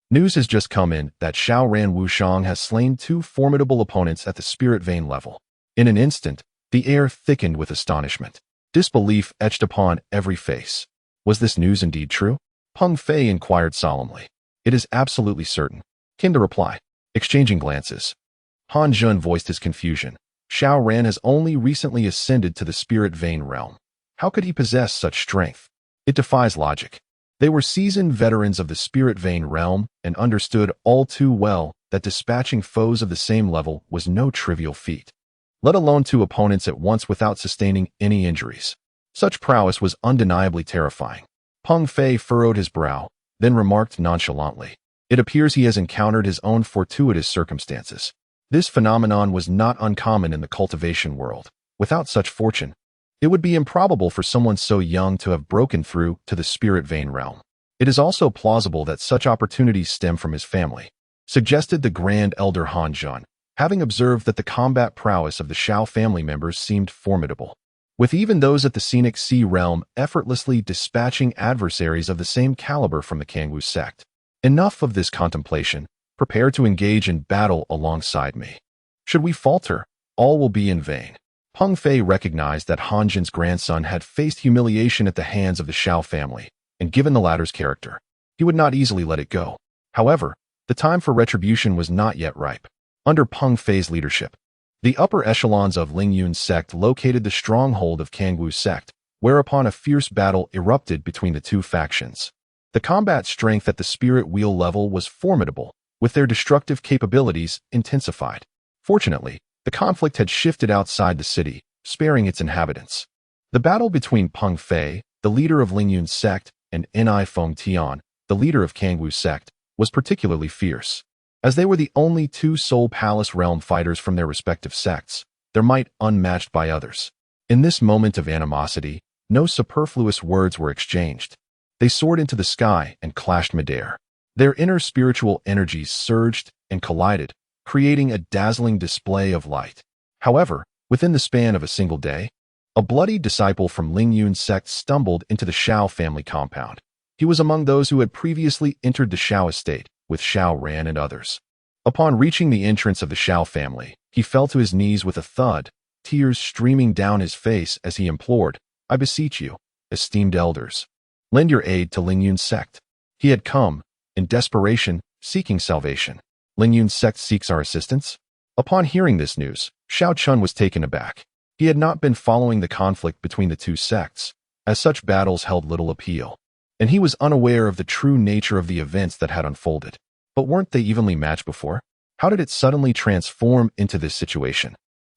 News has just come in that Xiao Ran Wushang has slain 2 formidable opponents at the spirit vein level. In an instant, the air thickened with astonishment. Disbelief etched upon every face. Was this news indeed true? Peng Fei inquired solemnly. It is absolutely certain, came the reply. Exchanging glances, Han Jun voiced his confusion. Xiao Ran has only recently ascended to the spirit vein realm. How could he possess such strength? It defies logic. They were seasoned veterans of the spirit vein realm and understood all too well that dispatching foes of the same level was no trivial feat, let alone 2 opponents at once without sustaining any injuries. Such prowess was undeniably terrifying. Peng Fei furrowed his brow, then remarked nonchalantly, "It appears he has encountered his own fortuitous circumstances." This phenomenon was not uncommon in the cultivation world. Without such fortune, it would be improbable for someone so young to have broken through to the spirit vein realm. It is also plausible that such opportunities stem from his family, suggested the Grand Elder Han Jun, having observed that the combat prowess of the Xiao family members seemed formidable, with even those at the scenic sea realm effortlessly dispatching adversaries of the same caliber from the Kangwu sect. Enough of this contemplation. Prepare to engage in battle alongside me. Should we falter, all will be in vain. Peng Fei recognized that Han Jun's grandson had faced humiliation at the hands of the Xiao family, and given the latter's character, he would not easily let it go. However, the time for retribution was not yet ripe. Under Peng Fei's leadership, the upper echelons of Lingyun sect located the stronghold of Kangwu sect, whereupon a fierce battle erupted between the 2 factions. The combat strength at the spirit wheel level was formidable, with their destructive capabilities intensified. Fortunately, the conflict had shifted outside the city, sparing its inhabitants. The battle between Peng Fei, the leader of Lingyun sect, and Ni Feng Tian, the leader of Kangwu sect, was particularly fierce. As they were the only 2 Soul Palace realm fighters from their respective sects, their might unmatched by others. In this moment of animosity, no superfluous words were exchanged. They soared into the sky and clashed midair. Their inner spiritual energies surged and collided, creating a dazzling display of light. However, within the span of a single day, a bloody disciple from Lingyun sect stumbled into the Xiao family compound. He was among those who had previously entered the Xiao estate, with Xiao Ran and others. Upon reaching the entrance of the Xiao family, he fell to his knees with a thud, tears streaming down his face as he implored, "I beseech you, esteemed elders, lend your aid to Lingyun sect." He had come, in desperation, seeking salvation. Lingyun sect seeks our assistance? Upon hearing this news, Xiao Chen was taken aback. He had not been following the conflict between the 2 sects, as such battles held little appeal, and he was unaware of the true nature of the events that had unfolded. But weren't they evenly matched before? How did it suddenly transform into this situation?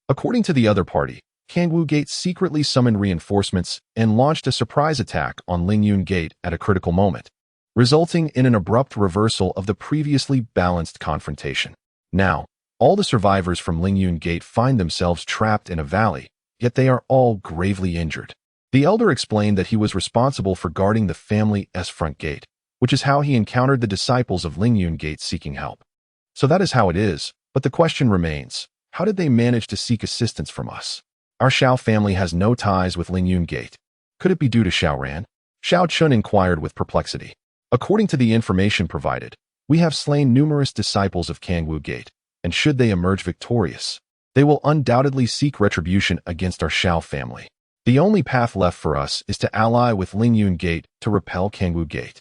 According to the other party, Kangwu Gate secretly summoned reinforcements and launched a surprise attack on Lingyun Gate at a critical moment, resulting in an abrupt reversal of the previously balanced confrontation. Now, all the survivors from Lingyun Gate find themselves trapped in a valley, yet they are all gravely injured. The elder explained that he was responsible for guarding the family's front gate, which is how he encountered the disciples of Lingyun Gate seeking help. So that is how it is, but the question remains, How did they manage to seek assistance from us? Our Xiao family has no ties with Lingyun Gate. Could it be due to Xiao Ran? Xiao Chen inquired with perplexity. According to the information provided, we have slain numerous disciples of Kangwu Gate, and should they emerge victorious, they will undoubtedly seek retribution against our Xiao family. The only path left for us is to ally with Lingyun Gate to repel Kangwu Gate.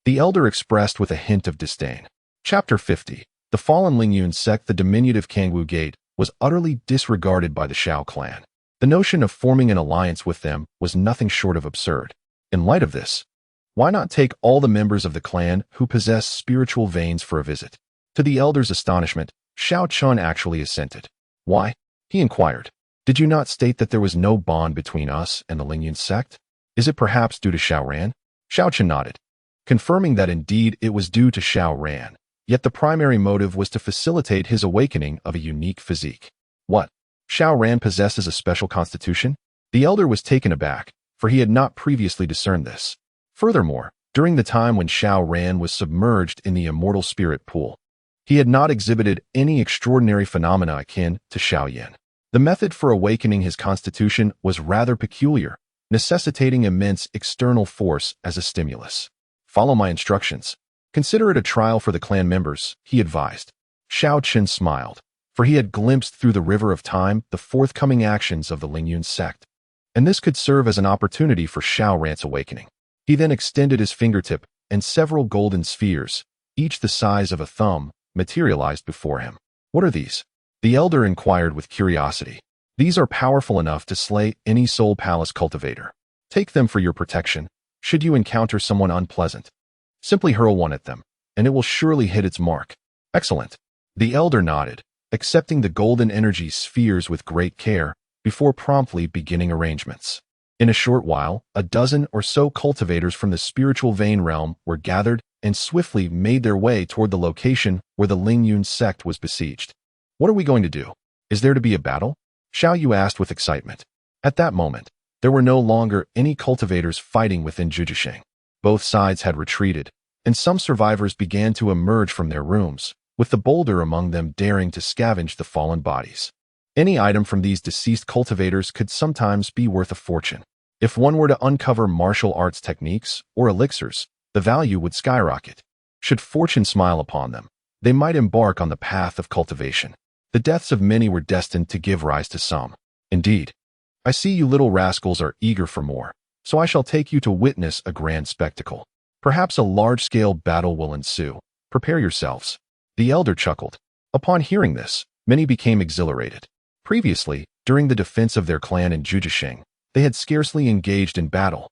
The elder expressed with a hint of disdain. Chapter 50. The fallen Lingyun sect, the diminutive Kangwu Gate, was utterly disregarded by the Xiao clan. The notion of forming an alliance with them was nothing short of absurd. In light of this, why not take all the members of the clan who possess spiritual veins for a visit? To the elder's astonishment, Xiao Chen actually assented. Why? He inquired. Did you not state that there was no bond between us and the Lingyun sect? Is it perhaps due to Xiao Ran? Xiao Chen nodded, confirming that indeed it was due to Xiao Ran, yet the primary motive was to facilitate his awakening of a unique physique. What? Xiao Ran possesses a special constitution? The elder was taken aback, for he had not previously discerned this. Furthermore, during the time when Xiao Ran was submerged in the immortal spirit pool, he had not exhibited any extraordinary phenomena akin to Xiao Yan. The method for awakening his constitution was rather peculiar, necessitating immense external force as a stimulus. Follow my instructions. Consider it a trial for the clan members, he advised. Xiao Chen smiled, for he had glimpsed through the river of time the forthcoming actions of the Lingyun sect, and this could serve as an opportunity for Xiao Ran's awakening. He then extended his fingertip, and several golden spheres, each the size of a thumb, materialized before him. What are these? The elder inquired with curiosity. These are powerful enough to slay any soul palace cultivator. Take them for your protection. Should you encounter someone unpleasant, simply hurl one at them, and it will surely hit its mark. Excellent. The elder nodded, accepting the golden energy spheres with great care, before promptly beginning arrangements. In a short while, a dozen or so cultivators from the spiritual vein realm were gathered and swiftly made their way toward the location where the Lingyun sect was besieged. What are we going to do? Is there to be a battle? Xiao Yu asked with excitement. At that moment, there were no longer any cultivators fighting within Jujisheng. Both sides had retreated, and some survivors began to emerge from their rooms, with the bolder among them daring to scavenge the fallen bodies. Any item from these deceased cultivators could sometimes be worth a fortune. If one were to uncover martial arts techniques or elixirs, the value would skyrocket. Should fortune smile upon them, they might embark on the path of cultivation. The deaths of many were destined to give rise to some. Indeed, I see you little rascals are eager for more, so I shall take you to witness a grand spectacle. Perhaps a large-scale battle will ensue. Prepare yourselves. The elder chuckled. Upon hearing this, many became exhilarated. Previously, during the defense of their clan in Jujisheng, they had scarcely engaged in battle,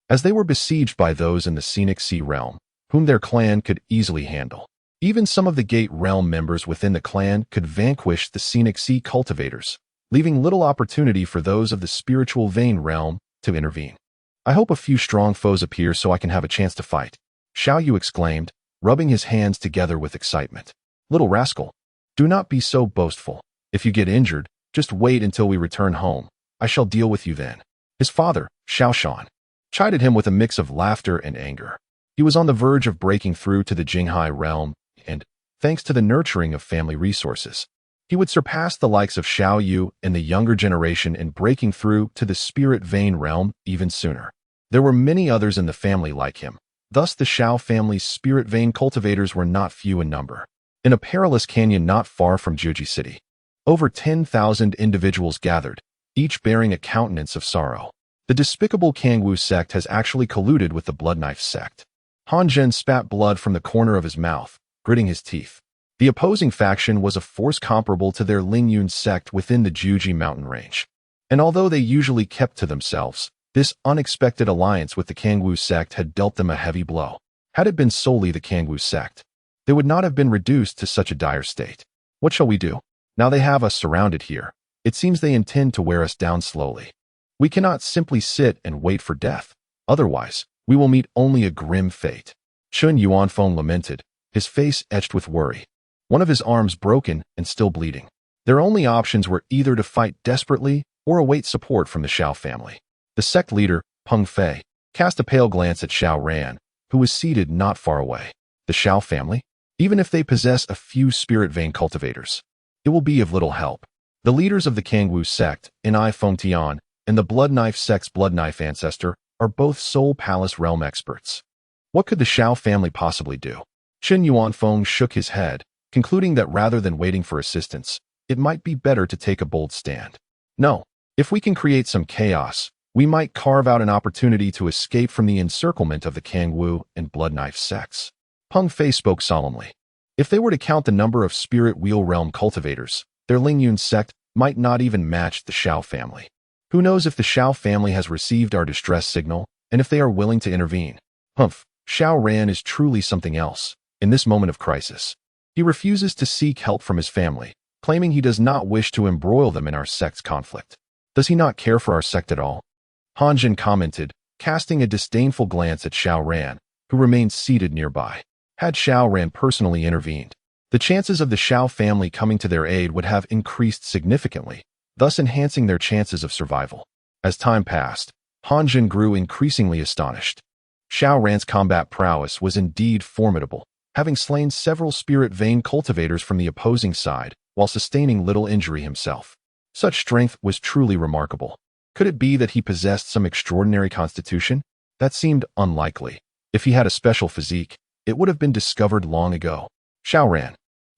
as they were besieged by those in the Scenic Sea realm, whom their clan could easily handle. Even some of the Gate realm members within the clan could vanquish the Scenic Sea cultivators, leaving little opportunity for those of the spiritual vein realm to intervene. I hope a few strong foes appear so I can have a chance to fight, Xiao Yu exclaimed, rubbing his hands together with excitement. Little rascal, do not be so boastful. If you get injured, just wait until we return home. I shall deal with you then. His father, Xiao Shan, chided him with a mix of laughter and anger. He was on the verge of breaking through to the Jinghai realm, and, thanks to the nurturing of family resources, he would surpass the likes of Xiao Yu and the younger generation in breaking through to the spirit vein realm even sooner. There were many others in the family like him. Thus the Xiao family's spirit vein cultivators were not few in number. In a perilous canyon not far from Juji City, over 10,000 individuals gathered, each bearing a countenance of sorrow. The despicable Kangwu sect has actually colluded with the Blood Knife sect. Han Zhen spat blood from the corner of his mouth, gritting his teeth. The opposing faction was a force comparable to their Lingyun sect within the Juji mountain range. And although they usually kept to themselves, this unexpected alliance with the Kangwu sect had dealt them a heavy blow. Had it been solely the Kangwu sect, they would not have been reduced to such a dire state. What shall we do? Now they have us surrounded here. It seems they intend to wear us down slowly. We cannot simply sit and wait for death. Otherwise, we will meet only a grim fate. Chun Yuanfeng lamented, his face etched with worry, one of his arms broken and still bleeding. Their only options were either to fight desperately or await support from the Xiao family. The sect leader, Peng Fei, cast a pale glance at Xiao Ran, who was seated not far away. The Xiao family? Even if they possess a few spirit vein cultivators, it will be of little help. The leaders of the Kangwu sect, Inai Fengtian, and the Blood Knife sect's Blood Knife ancestor, are both Soul Palace realm experts. What could the Xiao family possibly do? Qin Yuanfeng shook his head, concluding that rather than waiting for assistance, it might be better to take a bold stand. No, if we can create some chaos, we might carve out an opportunity to escape from the encirclement of the Kangwu and Blood Knife sects. Peng Fei spoke solemnly. If they were to count the number of spirit wheel realm cultivators, their Lingyun sect might not even match the Xiao family. Who knows if the Xiao family has received our distress signal, and if they are willing to intervene. Humph, Xiao Ran is truly something else, in this moment of crisis. He refuses to seek help from his family, claiming he does not wish to embroil them in our sect's conflict. Does he not care for our sect at all? Hanjin commented, casting a disdainful glance at Xiao Ran, who remained seated nearby. Had Xiao Ran personally intervened, the chances of the Xiao family coming to their aid would have increased significantly, thus enhancing their chances of survival. As time passed, Hanjin grew increasingly astonished. Xiao Ran's combat prowess was indeed formidable, having slain several spirit vein cultivators from the opposing side while sustaining little injury himself. Such strength was truly remarkable. Could it be that he possessed some extraordinary constitution? That seemed unlikely. If he had a special physique, it would have been discovered long ago. Xiao Ran,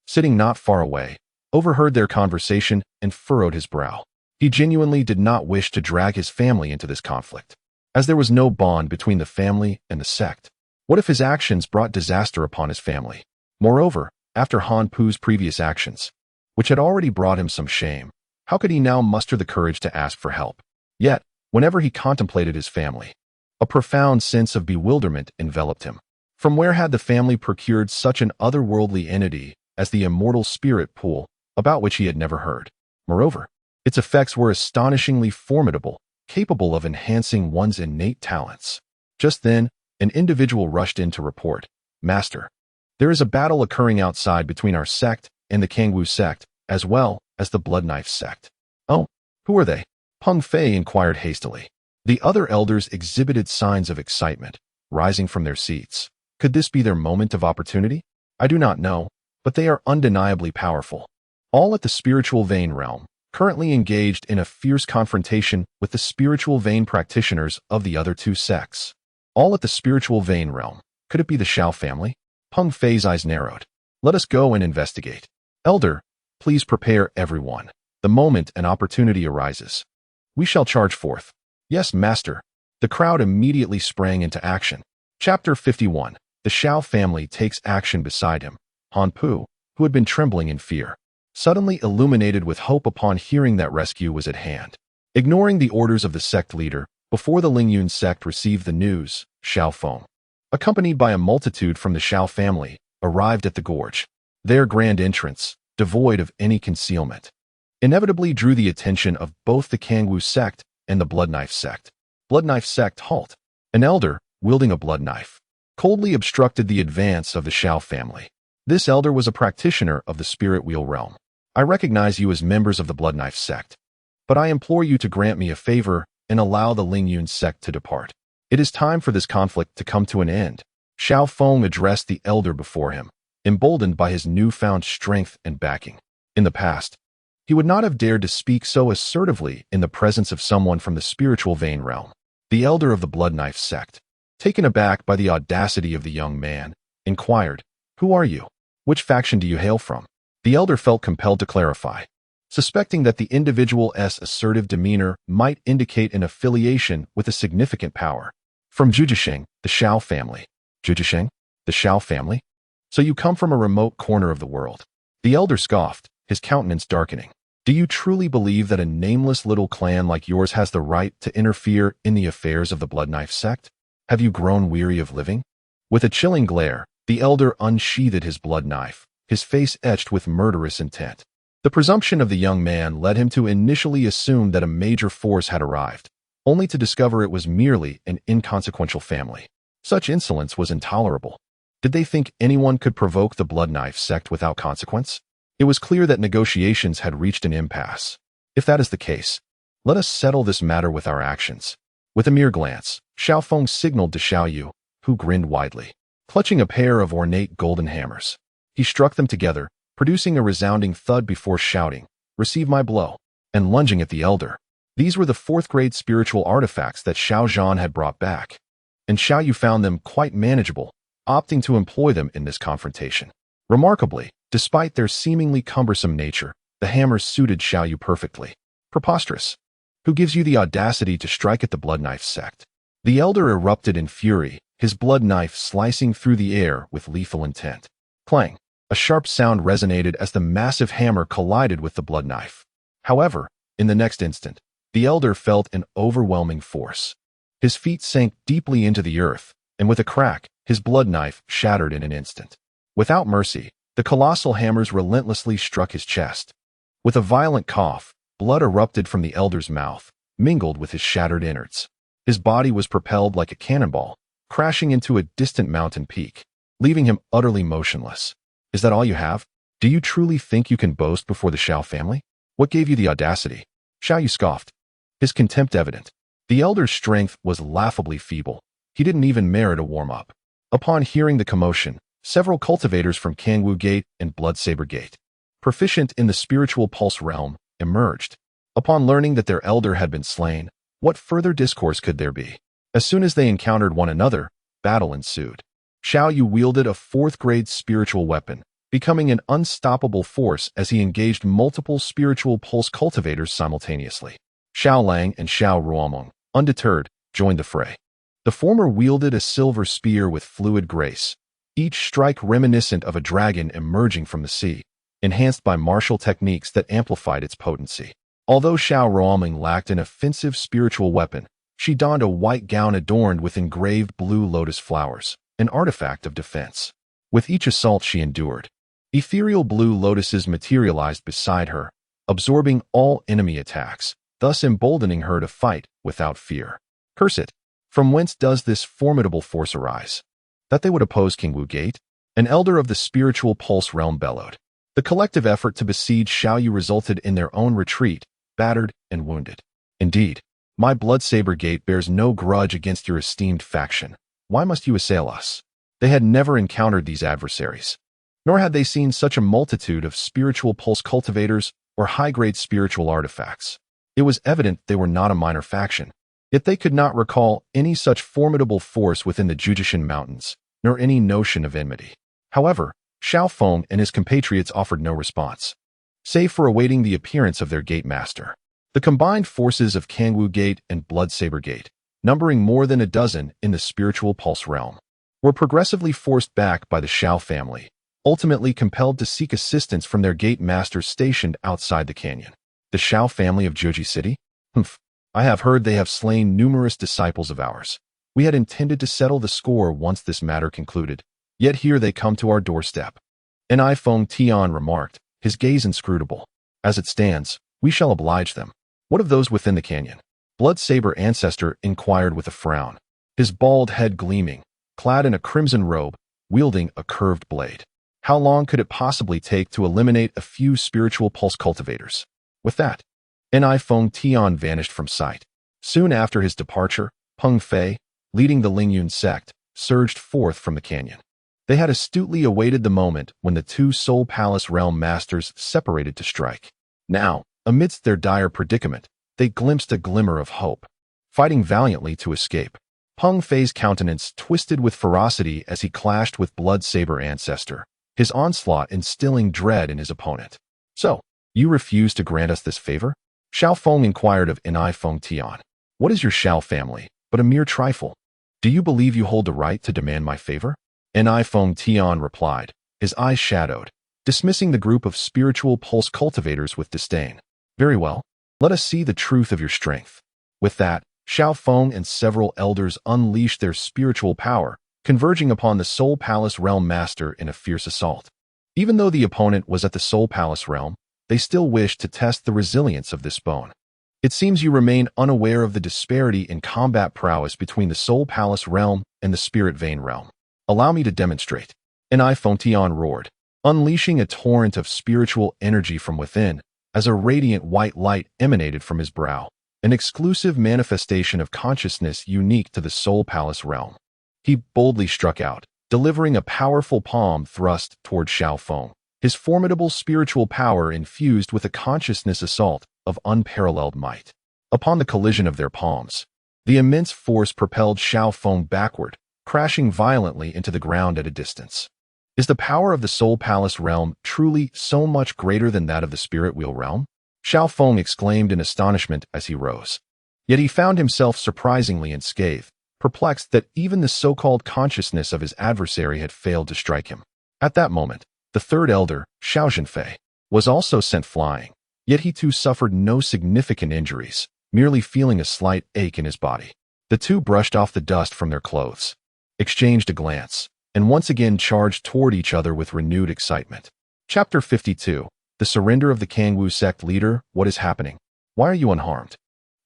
sitting not far away, overheard their conversation and furrowed his brow. He genuinely did not wish to drag his family into this conflict, as there was no bond between the family and the sect. What if his actions brought disaster upon his family? Moreover, after Han Pu's previous actions, which had already brought him some shame, how could he now muster the courage to ask for help? Yet, whenever he contemplated his family, a profound sense of bewilderment enveloped him. From where had the family procured such an otherworldly entity as the immortal spirit pool, about which he had never heard? Moreover, its effects were astonishingly formidable, capable of enhancing one's innate talents. Just then, an individual rushed in to report, "Master, there is a battle occurring outside between our sect and the Kangwu sect, as well as the Blood Knife sect." "Oh, who are they?" Peng Fei inquired hastily. The other elders exhibited signs of excitement, rising from their seats. Could this be their moment of opportunity? I do not know, but they are undeniably powerful. All at the spiritual vein realm, currently engaged in a fierce confrontation with the spiritual vein practitioners of the other two sects. All at the spiritual vein realm. Could it be the Xiao family? Peng Fei's eyes narrowed. Let us go and investigate. Elder, please prepare everyone. The moment an opportunity arises, we shall charge forth. Yes, master. The crowd immediately sprang into action. Chapter 51. The Xiao family takes action beside him. Han Pu, who had been trembling in fear, suddenly illuminated with hope upon hearing that rescue was at hand. Ignoring the orders of the sect leader, before the Lingyun sect received the news, Xiao Feng, accompanied by a multitude from the Xiao family, arrived at the gorge. Their grand entrance, devoid of any concealment, inevitably drew the attention of both the Kangwu sect and the Blood Knife sect. Blood Knife sect halt. An elder, wielding a blood knife, coldly obstructed the advance of the Xiao family. This elder was a practitioner of the spirit wheel realm. I recognize you as members of the Blood Knife sect, but I implore you to grant me a favor and allow the Lingyun sect to depart. It is time for this conflict to come to an end. Xiao Feng addressed the elder before him, emboldened by his newfound strength and backing. In the past, he would not have dared to speak so assertively in the presence of someone from the spiritual vein realm. The elder of the Blood Knife sect, taken aback by the audacity of the young man, inquired, "Who are you? Which faction do you hail from?" The elder felt compelled to clarify, suspecting that the individual's assertive demeanor might indicate an affiliation with a significant power. "From Zhujiasheng, the Xiao family." "Zhujiasheng? The Xiao family? So you come from a remote corner of the world?" The elder scoffed, his countenance darkening. "Do you truly believe that a nameless little clan like yours has the right to interfere in the affairs of the Blood Knife sect? Have you grown weary of living?" With a chilling glare, the elder unsheathed his blood knife, his face etched with murderous intent. The presumption of the young man led him to initially assume that a major force had arrived, only to discover it was merely an inconsequential family. Such insolence was intolerable. Did they think anyone could provoke the Blood Knife sect without consequence? It was clear that negotiations had reached an impasse. If that is the case, let us settle this matter with our actions. With a mere glance, Xiao Feng signaled to Xiao Yu, who grinned widely. Clutching a pair of ornate golden hammers, he struck them together, producing a resounding thud before shouting, receive my blow, and lunging at the elder. These were the fourth-grade spiritual artifacts that Xiao Zhan had brought back, and Xiao Yu found them quite manageable, opting to employ them in this confrontation. Remarkably, despite their seemingly cumbersome nature, the hammers suited Xiao Yu perfectly. Preposterous. Who gives you the audacity to strike at the blood knife sect? The elder erupted in fury, his blood knife slicing through the air with lethal intent. Clang! A sharp sound resonated as the massive hammer collided with the blood knife. However, in the next instant, the elder felt an overwhelming force. His feet sank deeply into the earth, and with a crack, his blood knife shattered in an instant. Without mercy, the colossal hammers relentlessly struck his chest. With a violent cough, blood erupted from the elder's mouth, mingled with his shattered innards. His body was propelled like a cannonball, crashing into a distant mountain peak, leaving him utterly motionless. Is that all you have? Do you truly think you can boast before the Xiao family? What gave you the audacity? Xiao Yu scoffed, his contempt evident. The elder's strength was laughably feeble. He didn't even merit a warm-up. Upon hearing the commotion, several cultivators from Kangwu Gate and Bloodsaber Gate, proficient in the spiritual pulse realm, emerged. Upon learning that their elder had been slain, what further discourse could there be? As soon as they encountered one another, battle ensued. Xiao Yu wielded a fourth-grade spiritual weapon, becoming an unstoppable force as he engaged multiple spiritual pulse cultivators simultaneously. Xiao Lang and Xiao Ruomeng, undeterred, joined the fray. The former wielded a silver spear with fluid grace, each strike reminiscent of a dragon emerging from the sea, enhanced by martial techniques that amplified its potency. Although Xiao Ruomeng lacked an offensive spiritual weapon, she donned a white gown adorned with engraved blue lotus flowers, an artifact of defense. With each assault she endured, ethereal blue lotuses materialized beside her, absorbing all enemy attacks, thus emboldening her to fight without fear. Curse it! From whence does this formidable force arise? That they would oppose Kangwu Gate? An elder of the spiritual pulse realm bellowed. The collective effort to besiege Xiao Yu resulted in their own retreat, battered and wounded. Indeed, my Bloodsaber Gate bears no grudge against your esteemed faction. Why must you assail us? They had never encountered these adversaries, nor had they seen such a multitude of spiritual pulse cultivators or high-grade spiritual artifacts. It was evident they were not a minor faction, yet they could not recall any such formidable force within the Jujishan Mountains, nor any notion of enmity. However, Xiao Feng and his compatriots offered no response, save for awaiting the appearance of their gate master. The combined forces of Kangwu Gate and Bloodsaber Gate, numbering more than a dozen in the spiritual pulse realm, were progressively forced back by the Xiao family, ultimately compelled to seek assistance from their gate masters stationed outside the canyon. The Xiao family of Joji City? Humph. I have heard they have slain numerous disciples of ours. We had intended to settle the score once this matter concluded, yet here they come to our doorstep. N.I. Feng Tian remarked, his gaze inscrutable. As it stands, we shall oblige them. What of those within the canyon? Bloodsaber Ancestor inquired with a frown, his bald head gleaming, clad in a crimson robe, wielding a curved blade. How long could it possibly take to eliminate a few spiritual pulse cultivators? With that, N.I. Feng Tian vanished from sight. Soon after his departure, Peng Fei, leading the Lingyun sect, surged forth from the canyon. They had astutely awaited the moment when the two Soul Palace realm masters separated to strike. Now, amidst their dire predicament, they glimpsed a glimmer of hope. Fighting valiantly to escape, Peng Fei's countenance twisted with ferocity as he clashed with Bloodsaber Ancestor, his onslaught instilling dread in his opponent. So, you refuse to grant us this favor? Xiao Feng inquired of N.I. Feng Tian. What is your Xiao family, but a mere trifle? Do you believe you hold the right to demand my favor? N.I. Feng Tian replied, his eyes shadowed, dismissing the group of spiritual pulse cultivators with disdain. Very well, let us see the truth of your strength. With that, Xiao Feng and several elders unleashed their spiritual power, converging upon the Soul Palace realm master in a fierce assault. Even though the opponent was at the Soul Palace realm, they still wished to test the resilience of this bone. It seems you remain unaware of the disparity in combat prowess between the Soul Palace realm and the Spirit Vein realm. Allow me to demonstrate. N.I. Feng Tian roared, unleashing a torrent of spiritual energy from within, as a radiant white light emanated from his brow, an exclusive manifestation of consciousness unique to the Soul Palace realm. He boldly struck out, delivering a powerful palm thrust toward Xiao Feng, his formidable spiritual power infused with a consciousness assault of unparalleled might. Upon the collision of their palms, the immense force propelled Xiao Feng backward, crashing violently into the ground at a distance. Is the power of the Soul Palace realm truly so much greater than that of the Spirit Wheel realm? Xiao Feng exclaimed in astonishment as he rose. Yet he found himself surprisingly unscathed, perplexed that even the so-called consciousness of his adversary had failed to strike him. At that moment, the third elder, Xiao Zhenfei, was also sent flying, yet he too suffered no significant injuries, merely feeling a slight ache in his body. The two brushed off the dust from their clothes, exchanged a glance, and once again charged toward each other with renewed excitement. Chapter 52. The Surrender of the Kangwu Sect Leader. What is happening? Why are you unharmed?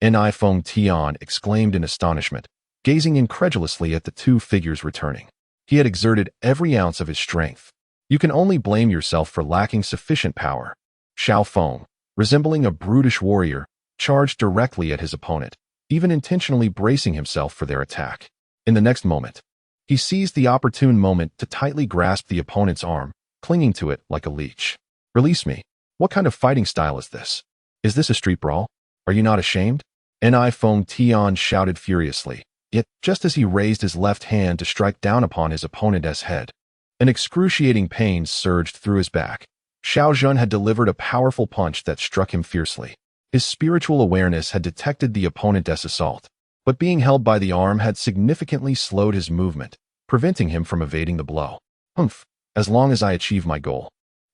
Ni Feng Tian exclaimed in astonishment, gazing incredulously at the two figures returning. He had exerted every ounce of his strength. You can only blame yourself for lacking sufficient power. Xiao Feng, resembling a brutish warrior, charged directly at his opponent, even intentionally bracing himself for their attack. In the next moment, he seized the opportune moment to tightly grasp the opponent's arm, clinging to it like a leech. Release me. What kind of fighting style is this? Is this a street brawl? Are you not ashamed? Ni Feng Tian shouted furiously, yet just as he raised his left hand to strike down upon his opponent's head, an excruciating pain surged through his back. Xiao Zhen had delivered a powerful punch that struck him fiercely. His spiritual awareness had detected the opponent's assault, but being held by the arm had significantly slowed his movement, preventing him from evading the blow. Humph, as long as I achieve my goal,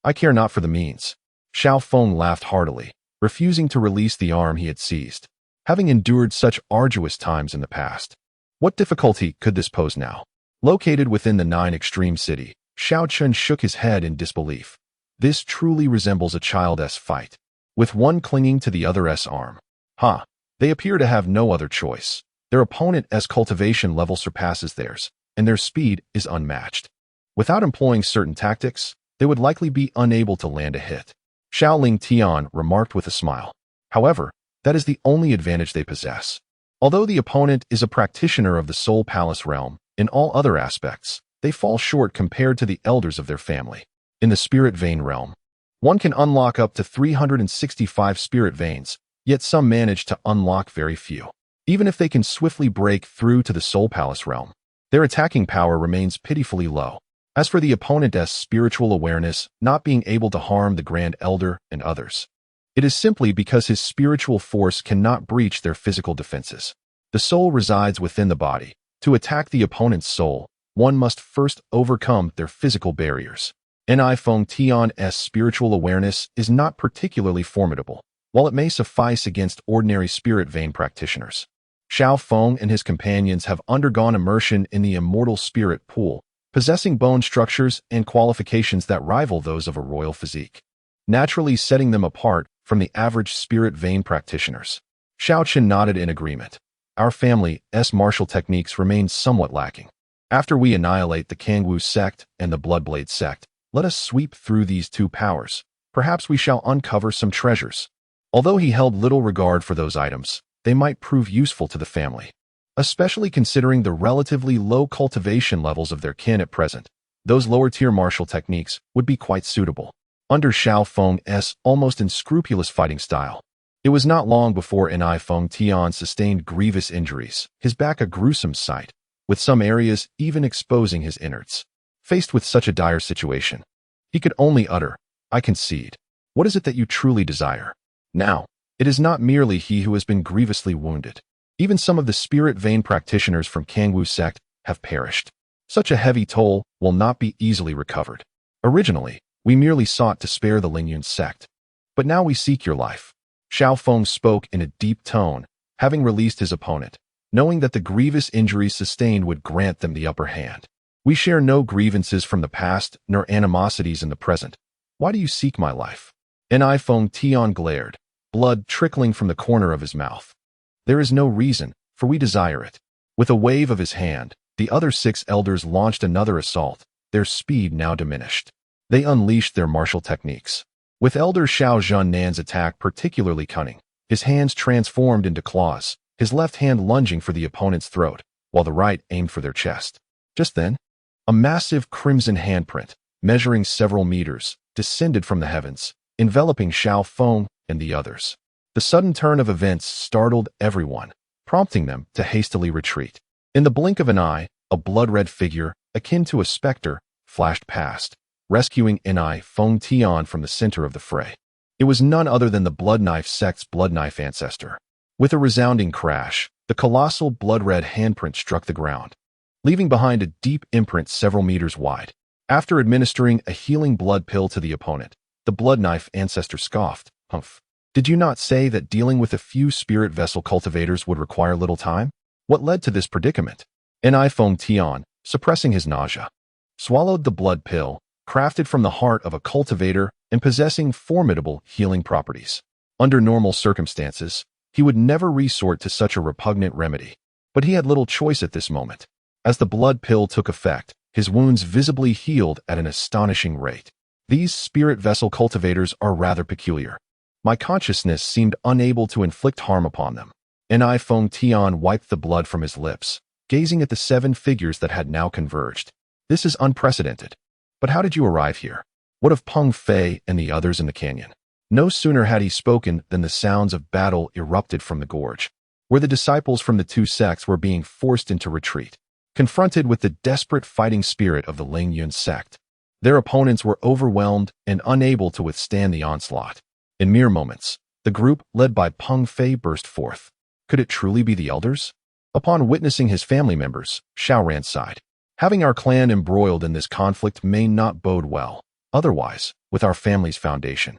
I care not for the means. Xiao Feng laughed heartily, refusing to release the arm he had seized, having endured such arduous times in the past. What difficulty could this pose now? Located within the 9 Extreme City, Xiao Chen shook his head in disbelief. This truly resembles a child's fight, with one clinging to the other's arm. They appear to have no other choice. Their opponent's cultivation level surpasses theirs, and their speed is unmatched. Without employing certain tactics, they would likely be unable to land a hit. Xiaoling Tian remarked with a smile. However, that is the only advantage they possess. Although the opponent is a practitioner of the Soul Palace realm, in all other aspects, they fall short compared to the elders of their family. In the Spirit Vein realm, one can unlock up to 365 spirit veins, yet some manage to unlock very few. Even if they can swiftly break through to the Soul Palace realm, their attacking power remains pitifully low. As for the opponent's spiritual awareness not being able to harm the Grand Elder and others, it is simply because his spiritual force cannot breach their physical defenses. The soul resides within the body. To attack the opponent's soul, one must first overcome their physical barriers. Ni Feng Tian's spiritual awareness is not particularly formidable, while it may suffice against ordinary spirit vein practitioners. Xiao Feng and his companions have undergone immersion in the immortal spirit pool, possessing bone structures and qualifications that rival those of a royal physique, naturally setting them apart from the average spirit vein practitioners. Xiao Chen nodded in agreement. Our family's martial techniques remain somewhat lacking. After we annihilate the Kangwu sect and the Bloodblade sect, let us sweep through these two powers. Perhaps we shall uncover some treasures. Although he held little regard for those items, they might prove useful to the family, especially considering the relatively low cultivation levels of their kin at present. Those lower-tier martial techniques would be quite suitable. Under Xiao Feng's almost unscrupulous fighting style, it was not long before Ni Feng Tian sustained grievous injuries, his back a gruesome sight, with some areas even exposing his innards. Faced with such a dire situation, he could only utter, "I concede." What is it that you truly desire? Now, it is not merely he who has been grievously wounded. Even some of the spirit vein practitioners from Kangwu sect have perished. Such a heavy toll will not be easily recovered. Originally, we merely sought to spare the Lingyun sect, but now we seek your life. Xiao Feng spoke in a deep tone, having released his opponent, knowing that the grievous injuries sustained would grant them the upper hand. We share no grievances from the past, nor animosities in the present. Why do you seek my life? Ni Feng Tian glared, blood trickling from the corner of his mouth. There is no reason, for we desire it. With a wave of his hand, the other 6 elders launched another assault, their speed now diminished. They unleashed their martial techniques. With Elder Xiao Zhennan's attack particularly cunning, his hands transformed into claws, his left hand lunging for the opponent's throat, while the right aimed for their chest. Just then, a massive crimson handprint, measuring several meters, descended from the heavens, enveloping Xiao Feng and the others. The sudden turn of events startled everyone, prompting them to hastily retreat. In the blink of an eye, a blood-red figure, akin to a specter, flashed past, rescuing Ni Feng Tian from the center of the fray. It was none other than the Blood Knife sect's Blood Knife ancestor. With a resounding crash, the colossal blood-red handprint struck the ground, leaving behind a deep imprint several meters wide. After administering a healing blood pill to the opponent, the Blood Knife ancestor scoffed. "Humph. Did you not say that dealing with a few spirit vessel cultivators would require little time? What led to this predicament?" Ni Feng Tian, suppressing his nausea, swallowed the blood pill, crafted from the heart of a cultivator and possessing formidable healing properties. Under normal circumstances, he would never resort to such a repugnant remedy. But he had little choice at this moment. As the blood pill took effect, his wounds visibly healed at an astonishing rate. These spirit vessel cultivators are rather peculiar. My consciousness seemed unable to inflict harm upon them. Ni Feng Tian wiped the blood from his lips, gazing at the 7 figures that had now converged. "This is unprecedented. But how did you arrive here? What of Peng Fei and the others in the canyon?" No sooner had he spoken than the sounds of battle erupted from the gorge, where the disciples from the 2 sects were being forced into retreat. Confronted with the desperate fighting spirit of the Lingyun sect, their opponents were overwhelmed and unable to withstand the onslaught. In mere moments, the group, led by Peng Fei, burst forth. Could it truly be the elders? Upon witnessing his family members, Xiao Ran sighed. "Having our clan embroiled in this conflict may not bode well. Otherwise, with our family's foundation,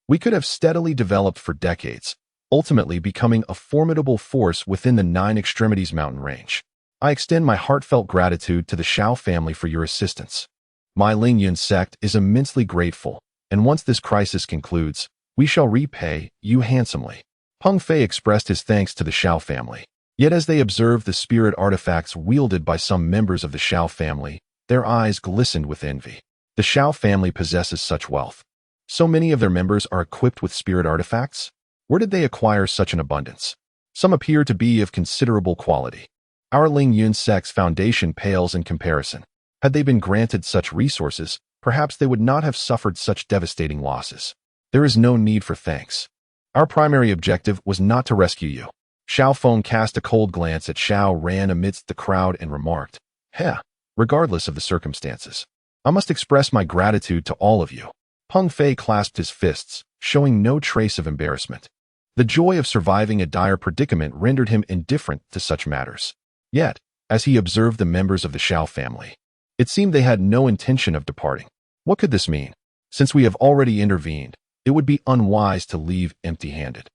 we could have steadily developed for decades, ultimately becoming a formidable force within the 9 Extremities mountain range. I extend my heartfelt gratitude to the Xiao family for your assistance. My Lingyun sect is immensely grateful, and once this crisis concludes, we shall repay you handsomely." Peng Fei expressed his thanks to the Xiao family. Yet as they observed the spirit artifacts wielded by some members of the Xiao family, their eyes glistened with envy. The Xiao family possesses such wealth. So many of their members are equipped with spirit artifacts? Where did they acquire such an abundance? Some appear to be of considerable quality. Our Lingyun sect's foundation pales in comparison. Had they been granted such resources, perhaps they would not have suffered such devastating losses. There is no need for thanks. Our primary objective was not to rescue you. Xiao Feng cast a cold glance at Xiao Ran amidst the crowd and remarked, "Heh, regardless of the circumstances, I must express my gratitude to all of you." Peng Fei clasped his fists, showing no trace of embarrassment. The joy of surviving a dire predicament rendered him indifferent to such matters. Yet, as he observed the members of the Xiao family, it seemed they had no intention of departing. What could this mean? Since we have already intervened, it would be unwise to leave empty-handed.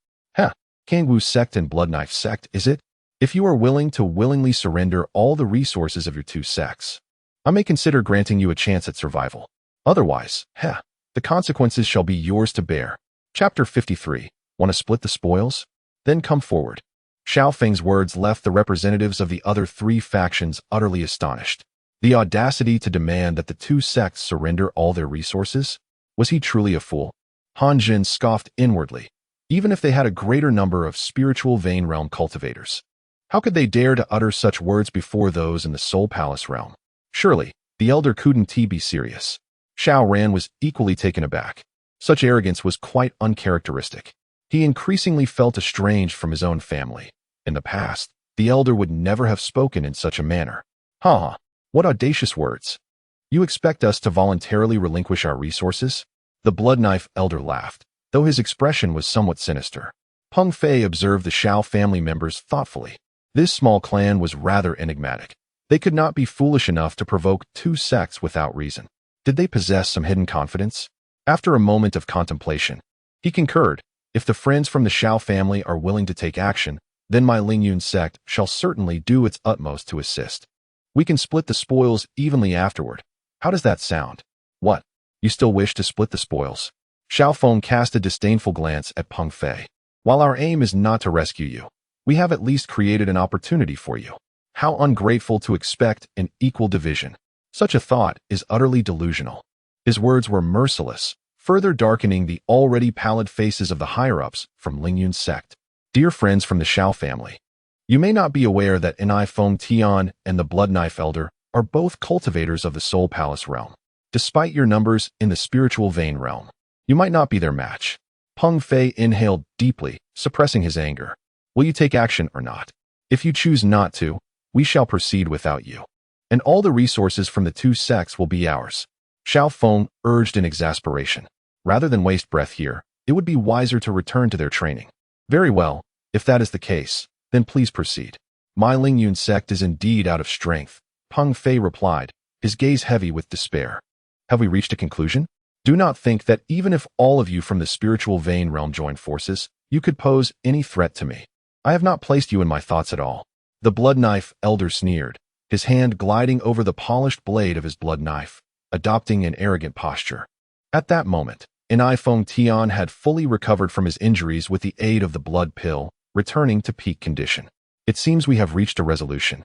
Kangwu sect and Blood Knife sect, is it? If you are willing to willingly surrender all the resources of your 2 sects, I may consider granting you a chance at survival. Otherwise, the consequences shall be yours to bear. Chapter 53. Want to split the spoils? Then come forward. Xiao Feng's words left the representatives of the other 3 factions utterly astonished. The audacity to demand that the 2 sects surrender all their resources? Was he truly a fool? Han Jin scoffed inwardly. Even if they had a greater number of spiritual vein realm cultivators, how could they dare to utter such words before those in the Soul Palace realm? Surely, the elder couldn't be serious. Xiao Ran was equally taken aback. Such arrogance was quite uncharacteristic. He increasingly felt estranged from his own family. In the past, the elder would never have spoken in such a manner. What audacious words. You expect us to voluntarily relinquish our resources? The Blood Knife elder laughed, though his expression was somewhat sinister. Peng Fei observed the Xiao family members thoughtfully. This small clan was rather enigmatic. They could not be foolish enough to provoke 2 sects without reason. Did they possess some hidden confidence? After a moment of contemplation, he concurred. If the friends from the Xiao family are willing to take action, then my Lingyun sect shall certainly do its utmost to assist. We can split the spoils evenly afterward. How does that sound? What? You still wish to split the spoils? Xiao Feng cast a disdainful glance at Peng Fei. While our aim is not to rescue you, we have at least created an opportunity for you. How ungrateful to expect an equal division. Such a thought is utterly delusional. His words were merciless, further darkening the already pallid faces of the higher-ups from Lingyun's sect. Dear friends from the Xiao family, you may not be aware that Ni Feng Tian and the Blood Knife Elder are both cultivators of the Soul Palace realm. Despite your numbers in the spiritual vein realm, you might not be their match. Peng Fei inhaled deeply, suppressing his anger. Will you take action or not? If you choose not to, we shall proceed without you. And all the resources from the two sects will be ours. Xiao Feng urged in exasperation. Rather than waste breath here, it would be wiser to return to their training. Very well, if that is the case, then please proceed. My Lingyun sect is indeed out of strength, Peng Fei replied, his gaze heavy with despair. Have we reached a conclusion? Do not think that even if all of you from the spiritual vein realm join forces, you could pose any threat to me. I have not placed you in my thoughts at all. The blood knife elder sneered, his hand gliding over the polished blade of his blood knife, adopting an arrogant posture. At that moment, Feng Tian had fully recovered from his injuries with the aid of the blood pill, returning to peak condition. It seems we have reached a resolution.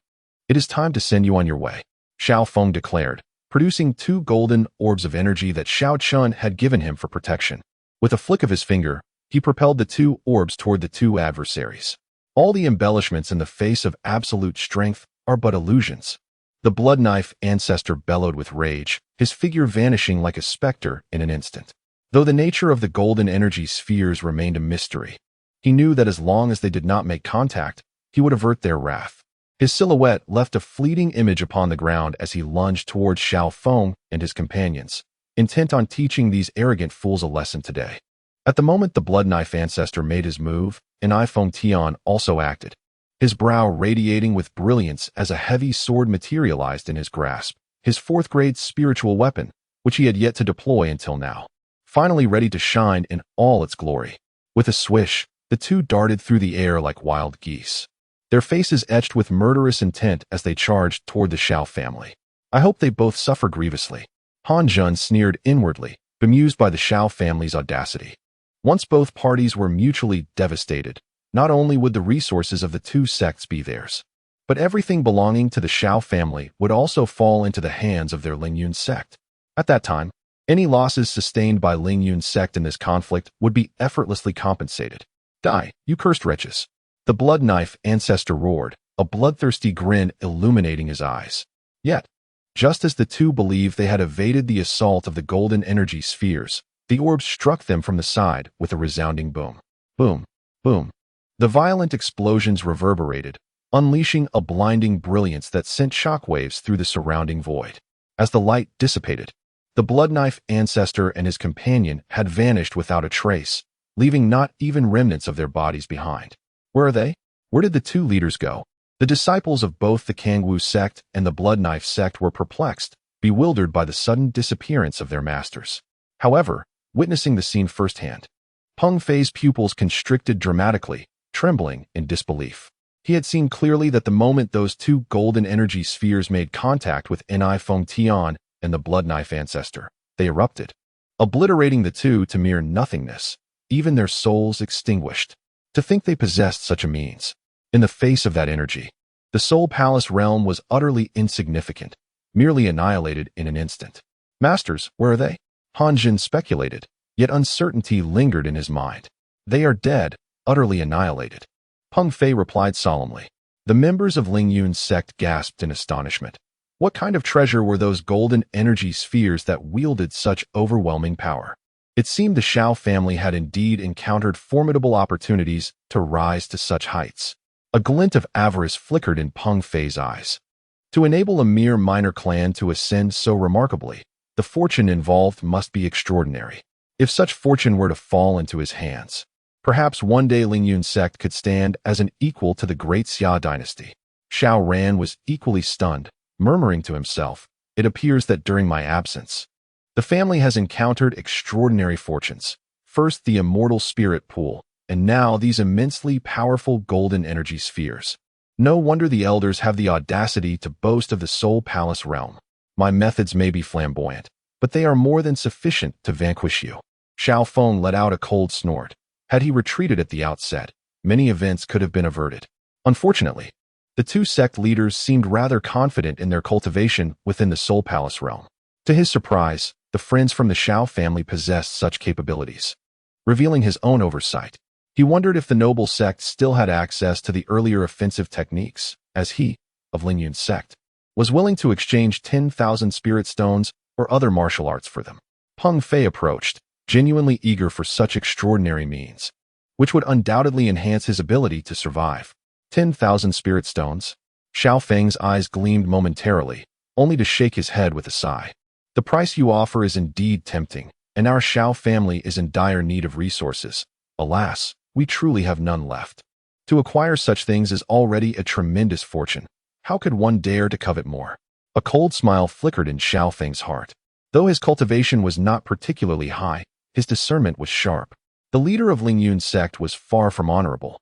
It is time to send you on your way, Xiao Feng declared, producing 2 golden orbs of energy that Xiao Chen had given him for protection. With a flick of his finger, he propelled the 2 orbs toward the 2 adversaries. All the embellishments in the face of absolute strength are but illusions. The blood knife ancestor bellowed with rage, his figure vanishing like a specter in an instant. Though the nature of the golden energy spheres remained a mystery, he knew that as long as they did not make contact, he would avert their wrath. His silhouette left a fleeting image upon the ground as he lunged towards Xiao Feng and his companions, intent on teaching these arrogant fools a lesson today. At the moment the blood knife ancestor made his move, Feng Tian also acted, his brow radiating with brilliance as a heavy sword materialized in his grasp, his 4th-grade spiritual weapon, which he had yet to deploy until now, finally ready to shine in all its glory. With a swish, the 2 darted through the air like wild geese, their faces etched with murderous intent as they charged toward the Xiao family. I hope they both suffer grievously. Han Zhun sneered inwardly, bemused by the Xiao family's audacity. Once both parties were mutually devastated, not only would the resources of the 2 sects be theirs, but everything belonging to the Xiao family would also fall into the hands of their Lingyun sect. At that time, any losses sustained by Lingyun sect in this conflict would be effortlessly compensated. Die, you cursed wretches! The blood knife ancestor roared, a bloodthirsty grin illuminating his eyes. Yet, just as the 2 believed they had evaded the assault of the golden energy spheres, the orbs struck them from the side with a resounding boom. Boom, boom. The violent explosions reverberated, unleashing a blinding brilliance that sent shockwaves through the surrounding void. As the light dissipated, the blood knife ancestor and his companion had vanished without a trace, leaving not even remnants of their bodies behind. Where are they? Where did the 2 leaders go? The disciples of both the Kangwu sect and the blood knife sect were perplexed, bewildered by the sudden disappearance of their masters. However, witnessing the scene firsthand, Peng Fei's pupils constricted dramatically, trembling in disbelief. He had seen clearly that the moment those 2 golden energy spheres made contact with Feng Tian and the blood knife ancestor, they erupted, obliterating the 2 to mere nothingness, even their souls extinguished. To think they possessed such a means. In the face of that energy, the Soul Palace realm was utterly insignificant, merely annihilated in an instant. Masters, where are they? Han Jin speculated, yet uncertainty lingered in his mind. They are dead, utterly annihilated. Peng Fei replied solemnly. The members of Lingyun's sect gasped in astonishment. What kind of treasure were those golden energy spheres that wielded such overwhelming power? It seemed the Xiao family had indeed encountered formidable opportunities to rise to such heights. A glint of avarice flickered in Peng Fei's eyes. To enable a mere minor clan to ascend so remarkably, the fortune involved must be extraordinary. If such fortune were to fall into his hands, perhaps one day Lingyun's sect could stand as an equal to the great Xia dynasty. Xiao Ran was equally stunned, murmuring to himself, "It appears that during my absence, the family has encountered extraordinary fortunes. First the immortal spirit pool, and now these immensely powerful golden energy spheres. No wonder the elders have the audacity to boast of the Soul Palace realm. My methods may be flamboyant, but they are more than sufficient to vanquish you." Xiao Feng let out a cold snort. Had he retreated at the outset, many events could have been averted. Unfortunately, the 2 sect leaders seemed rather confident in their cultivation within the Soul Palace realm. To his surprise, the friends from the Xiao family possessed such capabilities. Revealing his own oversight, he wondered if the noble sect still had access to the earlier offensive techniques, as he, of Lingyun's sect, was willing to exchange 10,000 spirit stones or other martial arts for them. Peng Fei approached, genuinely eager for such extraordinary means, which would undoubtedly enhance his ability to survive. 10,000 spirit stones? Xiao Feng's eyes gleamed momentarily, only to shake his head with a sigh. The price you offer is indeed tempting, and our Xiao family is in dire need of resources. Alas, we truly have none left. To acquire such things is already a tremendous fortune. How could one dare to covet more? A cold smile flickered in Xiao Feng's heart. Though his cultivation was not particularly high, his discernment was sharp. The leader of Lingyun's sect was far from honorable.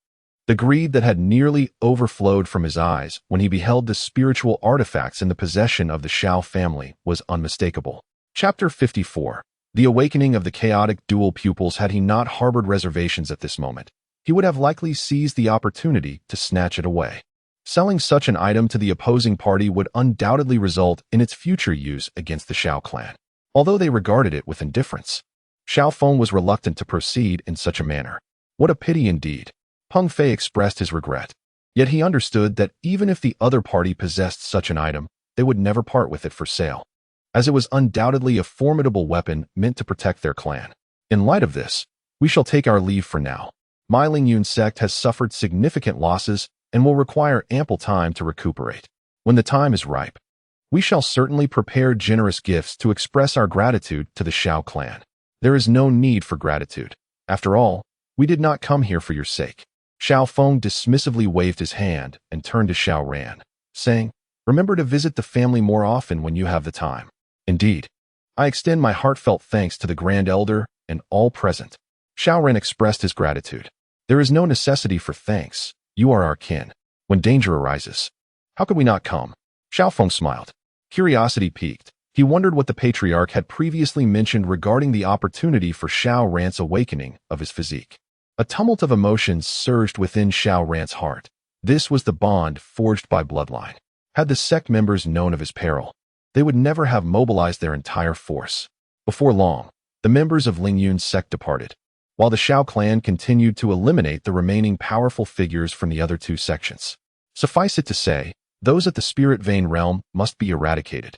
The greed that had nearly overflowed from his eyes when he beheld the spiritual artifacts in the possession of the Xiao family was unmistakable. Chapter 54. The awakening of the chaotic dual pupils. Had he not harbored reservations at this moment, he would have likely seized the opportunity to snatch it away. Selling such an item to the opposing party would undoubtedly result in its future use against the Xiao clan, although they regarded it with indifference. Xiao Feng was reluctant to proceed in such a manner. What a pity indeed. Peng Fei expressed his regret. Yet he understood that even if the other party possessed such an item, they would never part with it for sale, as it was undoubtedly a formidable weapon meant to protect their clan. In light of this, we shall take our leave for now. My Lingyun sect has suffered significant losses and will require ample time to recuperate. When the time is ripe, we shall certainly prepare generous gifts to express our gratitude to the Xiao clan. There is no need for gratitude. After all, we did not come here for your sake. Xiao Feng dismissively waved his hand and turned to Xiao Ran, saying, "Remember to visit the family more often when you have the time." Indeed, I extend my heartfelt thanks to the Grand Elder and all present. Xiao Ran expressed his gratitude. There is no necessity for thanks. You are our kin. When danger arises, how could we not come? Xiao Feng smiled. Curiosity piqued. He wondered what the patriarch had previously mentioned regarding the opportunity for Xiao Ran's awakening of his physique. A tumult of emotions surged within Xiao Ran's heart. This was the bond forged by bloodline. Had the sect members known of his peril, they would never have mobilized their entire force. Before long, the members of Lingyun's sect departed, while the Xiao clan continued to eliminate the remaining powerful figures from the other two sections. Suffice it to say, those at the Spirit Vein realm must be eradicated.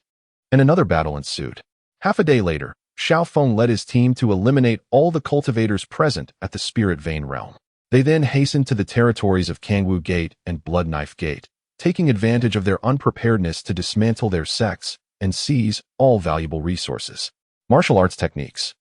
And another battle ensued. Half a day later, Xiao Feng led his team to eliminate all the cultivators present at the Spirit Vein realm. They then hastened to the territories of Kangwu Gate and Blood Knife Gate, taking advantage of their unpreparedness to dismantle their sects and seize all valuable resources. Martial arts techniques,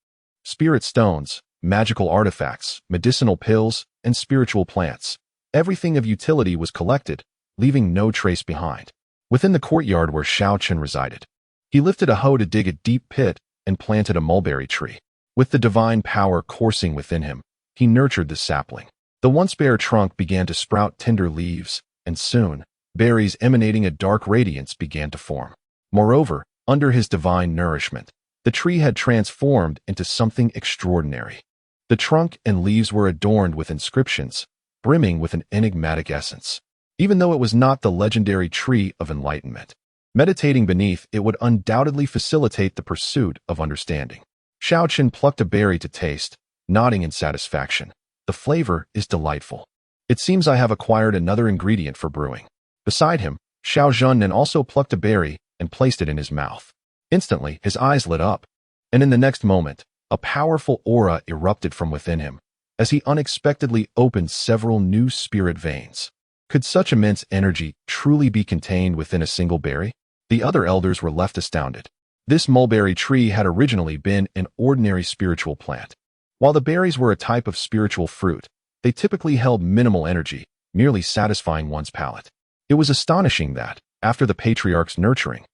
spirit stones, magical artifacts, medicinal pills, and spiritual plants. Everything of utility was collected, leaving no trace behind. Within the courtyard where Xiao Chen resided, he lifted a hoe to dig a deep pit and planted a mulberry tree. With the divine power coursing within him, he nurtured the sapling. The once bare trunk began to sprout tender leaves, and soon, berries emanating a dark radiance began to form. Moreover, under his divine nourishment, the tree had transformed into something extraordinary. The trunk and leaves were adorned with inscriptions, brimming with an enigmatic essence. Even though it was not the legendary tree of enlightenment, meditating beneath it would undoubtedly facilitate the pursuit of understanding. Xiao Chen plucked a berry to taste, nodding in satisfaction. The flavor is delightful. It seems I have acquired another ingredient for brewing. Beside him, Xiao Zhunnen also plucked a berry and placed it in his mouth. Instantly, his eyes lit up, and in the next moment, a powerful aura erupted from within him as he unexpectedly opened several new spirit veins. Could such immense energy truly be contained within a single berry? The other elders were left astounded. This mulberry tree had originally been an ordinary spiritual plant. While the berries were a type of spiritual fruit, they typically held minimal energy, merely satisfying one's palate. It was astonishing that, after the patriarch's nurturing,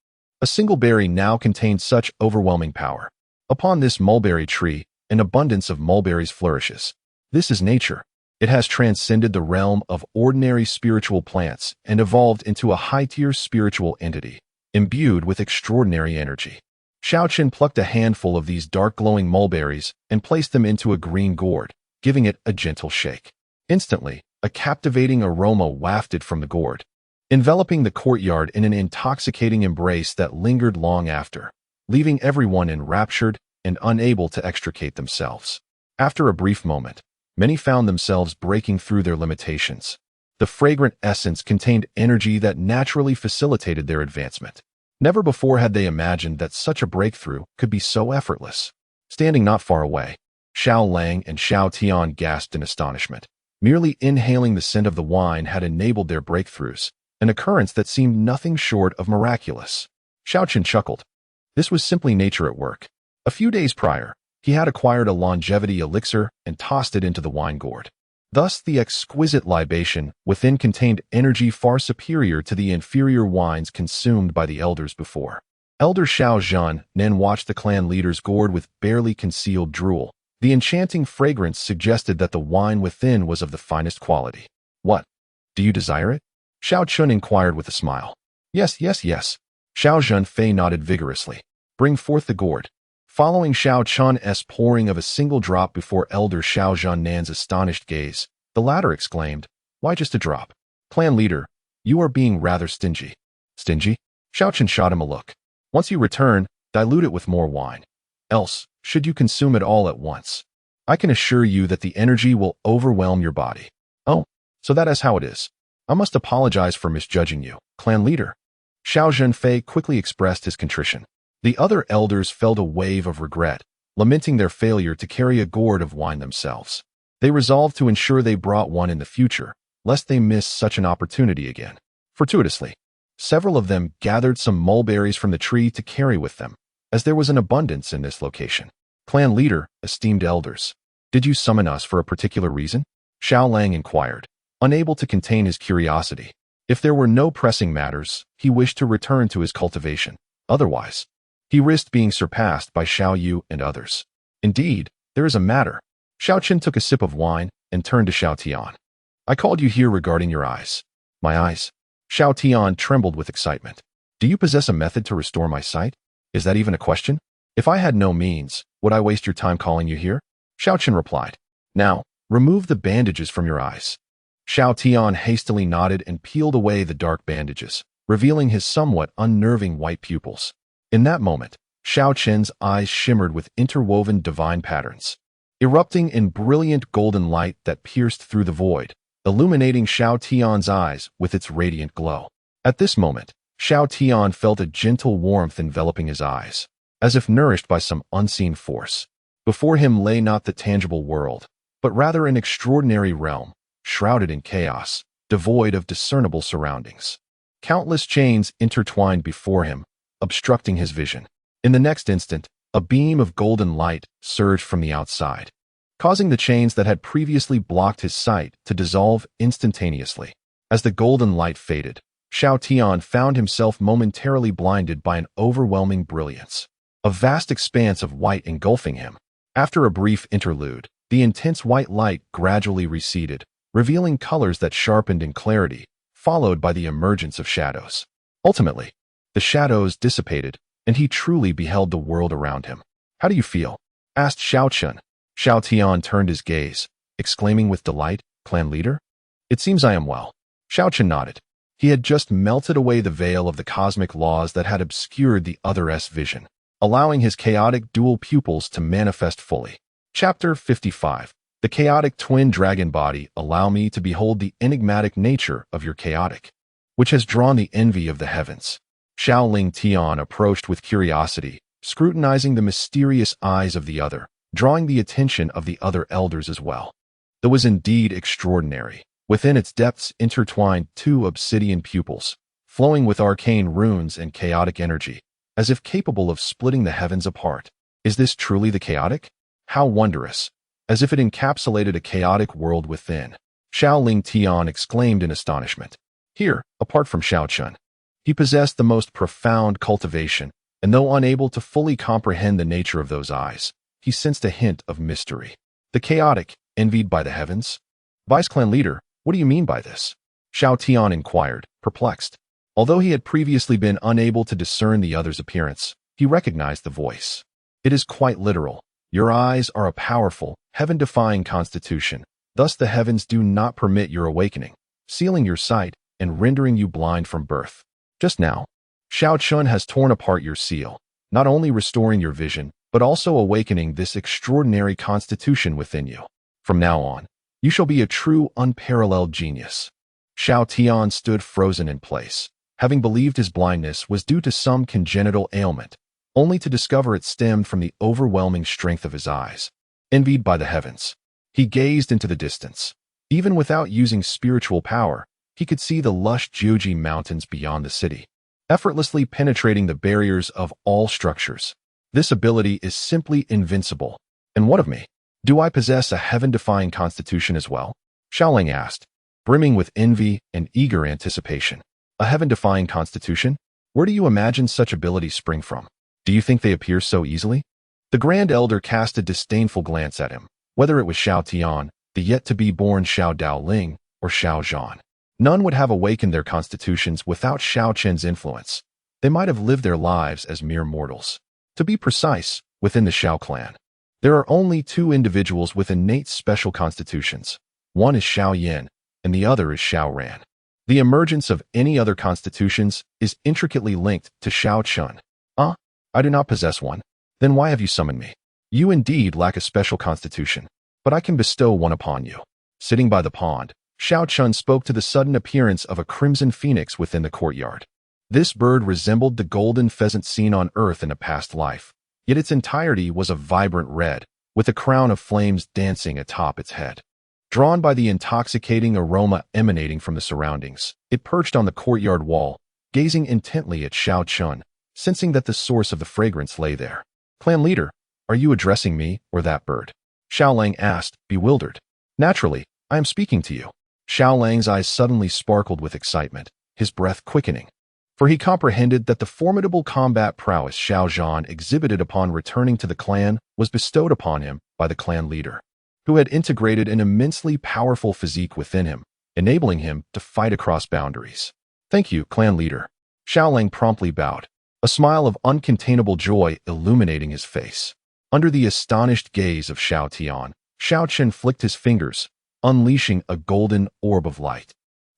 a single berry now contained such overwhelming power. Upon this mulberry tree, an abundance of mulberries flourishes. This is nature. It has transcended the realm of ordinary spiritual plants and evolved into a high-tier spiritual entity, imbued with extraordinary energy. Xiao Chen plucked a handful of these dark-glowing mulberries and placed them into a green gourd, giving it a gentle shake. Instantly, a captivating aroma wafted from the gourd, enveloping the courtyard in an intoxicating embrace that lingered long after, leaving everyone enraptured and unable to extricate themselves. After a brief moment, many found themselves breaking through their limitations. The fragrant essence contained energy that naturally facilitated their advancement. Never before had they imagined that such a breakthrough could be so effortless. Standing not far away, Xiao Lang and Xiao Tian gasped in astonishment. Merely inhaling the scent of the wine had enabled their breakthroughs, an occurrence that seemed nothing short of miraculous. Xiao Chen chuckled. This was simply nature at work. A few days prior, he had acquired a longevity elixir and tossed it into the wine gourd. Thus, the exquisite libation within contained energy far superior to the inferior wines consumed by the elders before. Elder Xiao Zhan then watched the clan leader's gourd with barely concealed drool. The enchanting fragrance suggested that the wine within was of the finest quality. What? Do you desire it? Xiao Chen inquired with a smile. Yes, yes, yes. Xiao Zhenfei nodded vigorously. Bring forth the gourd. Following Xiao Chen's pouring of a single drop before Elder Xiao Zhannan's astonished gaze, the latter exclaimed, Why just a drop? Clan leader, you are being rather stingy. Stingy? Xiao Chen shot him a look. Once you return, dilute it with more wine. Else, should you consume it all at once, I can assure you that the energy will overwhelm your body. Oh, so that is how it is. I must apologize for misjudging you, clan leader. Xiao Zhenfei quickly expressed his contrition. The other elders felt a wave of regret, lamenting their failure to carry a gourd of wine themselves. They resolved to ensure they brought one in the future, lest they miss such an opportunity again. Fortuitously, several of them gathered some mulberries from the tree to carry with them, as there was an abundance in this location. Clan leader, esteemed elders, did you summon us for a particular reason? Xiao Lang inquired, unable to contain his curiosity. If there were no pressing matters, he wished to return to his cultivation. Otherwise, he risked being surpassed by Xiao Yu and others. Indeed, there is a matter. Xiao Chen took a sip of wine and turned to Xiao Tian. I called you here regarding your eyes. My eyes? Xiao Tian trembled with excitement. Do you possess a method to restore my sight? Is that even a question? If I had no means, would I waste your time calling you here? Xiao Chen replied. Now, remove the bandages from your eyes. Xiao Tian hastily nodded and peeled away the dark bandages, revealing his somewhat unnerving white pupils. In that moment, Xiao Chen's eyes shimmered with interwoven divine patterns, erupting in brilliant golden light that pierced through the void, illuminating Xiao Tian's eyes with its radiant glow. At this moment, Xiao Tian felt a gentle warmth enveloping his eyes, as if nourished by some unseen force. Before him lay not the tangible world, but rather an extraordinary realm, shrouded in chaos, devoid of discernible surroundings. Countless chains intertwined before him, obstructing his vision. In the next instant, a beam of golden light surged from the outside, causing the chains that had previously blocked his sight to dissolve instantaneously. As the golden light faded, Xiao Tian found himself momentarily blinded by an overwhelming brilliance, a vast expanse of white engulfing him. After a brief interlude, the intense white light gradually receded, revealing colors that sharpened in clarity, followed by the emergence of shadows. Ultimately, the shadows dissipated, and he truly beheld the world around him. How do you feel? Asked Xiao Chen. Xiao Tian turned his gaze, exclaiming with delight, Clan leader? It seems I am well. Xiao Chen nodded. He had just melted away the veil of the cosmic laws that had obscured the other's vision, allowing his chaotic dual pupils to manifest fully. Chapter 55. The chaotic twin dragon body. Allow me to behold the enigmatic nature of your chaotic, which has drawn the envy of the heavens. Xiao Ling Tian approached with curiosity, scrutinizing the mysterious eyes of the other, drawing the attention of the other elders as well. It was indeed extraordinary. Within its depths intertwined two obsidian pupils, flowing with arcane runes and chaotic energy, as if capable of splitting the heavens apart. Is this truly the chaotic? How wondrous! As if it encapsulated a chaotic world within. Xiao Ling Tian exclaimed in astonishment. Here, apart from Xiao Chen, he possessed the most profound cultivation, and though unable to fully comprehend the nature of those eyes, he sensed a hint of mystery. The chaotic, envied by the heavens? Vice Clan leader, what do you mean by this? Xiao Tian inquired, perplexed. Although he had previously been unable to discern the other's appearance, he recognized the voice. It is quite literal. Your eyes are a powerful, heaven-defying constitution. Thus the heavens do not permit your awakening, sealing your sight and rendering you blind from birth. Just now, Xiao Chen has torn apart your seal, not only restoring your vision, but also awakening this extraordinary constitution within you. From now on, you shall be a true, unparalleled genius. Xiao Tian stood frozen in place, having believed his blindness was due to some congenital ailment, only to discover it stemmed from the overwhelming strength of his eyes. Envied by the heavens, he gazed into the distance. Even without using spiritual power, he could see the lush Jiuji mountains beyond the city, effortlessly penetrating the barriers of all structures. This ability is simply invincible. And what of me? Do I possess a heaven-defying constitution as well? Xiaolang asked, brimming with envy and eager anticipation. A heaven-defying constitution? Where do you imagine such abilities spring from? Do you think they appear so easily? The Grand Elder cast a disdainful glance at him, whether it was Xiao Tian, the yet-to-be-born Xiao Daoling, or Xiao Zhan. None would have awakened their constitutions without Xiao Chen's influence. They might have lived their lives as mere mortals. To be precise, within the Xiao clan, there are only two individuals with innate special constitutions. One is Xiao Yin, and the other is Xiao Ran. The emergence of any other constitutions is intricately linked to Xiao Chen. I do not possess one. Then why have you summoned me? You indeed lack a special constitution, but I can bestow one upon you. Sitting by the pond, Xiao Chen spoke to the sudden appearance of a crimson phoenix within the courtyard. This bird resembled the golden pheasant seen on Earth in a past life, yet its entirety was a vibrant red, with a crown of flames dancing atop its head. Drawn by the intoxicating aroma emanating from the surroundings, it perched on the courtyard wall, gazing intently at Xiao Chen, sensing that the source of the fragrance lay there. Clan leader, are you addressing me or that bird? Xiaolang asked, bewildered. Naturally, I am speaking to you. Xiaolang's eyes suddenly sparkled with excitement, his breath quickening. For he comprehended that the formidable combat prowess Xiao Zhan exhibited upon returning to the clan was bestowed upon him by the clan leader, who had integrated an immensely powerful physique within him, enabling him to fight across boundaries. Thank you, clan leader. Xiaolang promptly bowed, a smile of uncontainable joy illuminating his face. Under the astonished gaze of Xiao Tian, Xiao Chen flicked his fingers, unleashing a golden orb of light.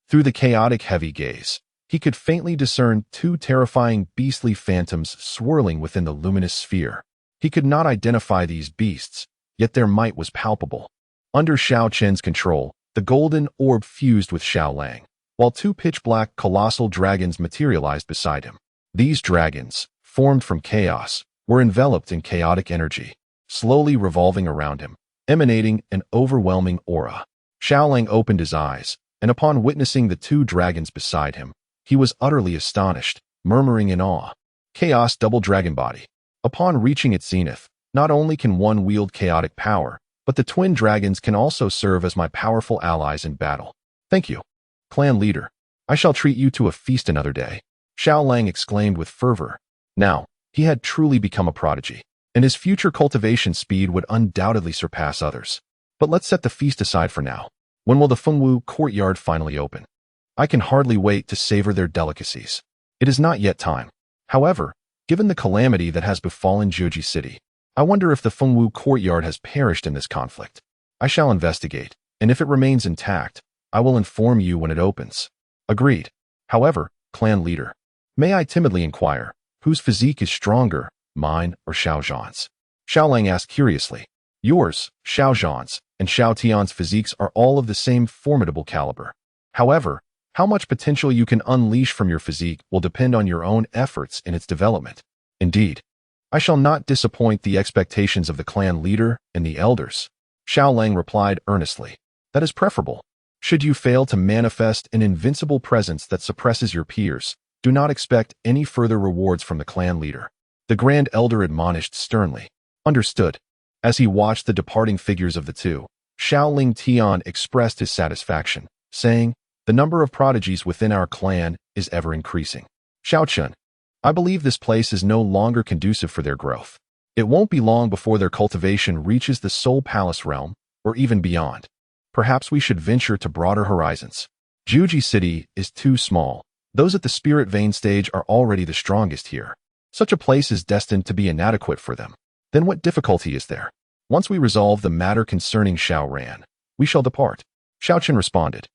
Through the chaotic heavy gaze, he could faintly discern two terrifying beastly phantoms swirling within the luminous sphere. He could not identify these beasts, yet their might was palpable. Under Xiao Chen's control, the golden orb fused with Xiaolang, while two pitch-black colossal dragons materialized beside him. These dragons, formed from chaos, were enveloped in chaotic energy, slowly revolving around him, emanating an overwhelming aura. Xiaolang opened his eyes, and upon witnessing the two dragons beside him, he was utterly astonished, murmuring in awe, Chaos Double Dragon Body. Upon reaching its zenith, not only can one wield chaotic power, but the twin dragons can also serve as my powerful allies in battle. Thank you, clan leader. I shall treat you to a feast another day. Xiaolang exclaimed with fervor. Now, he had truly become a prodigy, and his future cultivation speed would undoubtedly surpass others. But let's set the feast aside for now. When will the Fengwu courtyard finally open? I can hardly wait to savor their delicacies. It is not yet time. However, given the calamity that has befallen Jiuji City, I wonder if the Fengwu courtyard has perished in this conflict. I shall investigate, and if it remains intact, I will inform you when it opens. Agreed. However, clan leader, may I timidly inquire, whose physique is stronger, mine or Xiao Zhan's? Xiaolang asked curiously. Yours, Xiao Zhan's, and Xiao Tian's physiques are all of the same formidable caliber. However, how much potential you can unleash from your physique will depend on your own efforts in its development. Indeed, I shall not disappoint the expectations of the clan leader and the elders. Xiaolang replied earnestly. That is preferable. Should you fail to manifest an invincible presence that suppresses your peers, do not expect any further rewards from the clan leader. The Grand Elder admonished sternly. Understood. As he watched the departing figures of the two, Xiaoling Tian expressed his satisfaction, saying, the number of prodigies within our clan is ever increasing. Xiao Chen, I believe this place is no longer conducive for their growth. It won't be long before their cultivation reaches the Soul Palace realm, or even beyond. Perhaps we should venture to broader horizons. Jiuji City is too small. Those at the Spirit Vein stage are already the strongest here. Such a place is destined to be inadequate for them. Then what difficulty is there? Once we resolve the matter concerning Xiao Ran, we shall depart. Xiao Chen responded.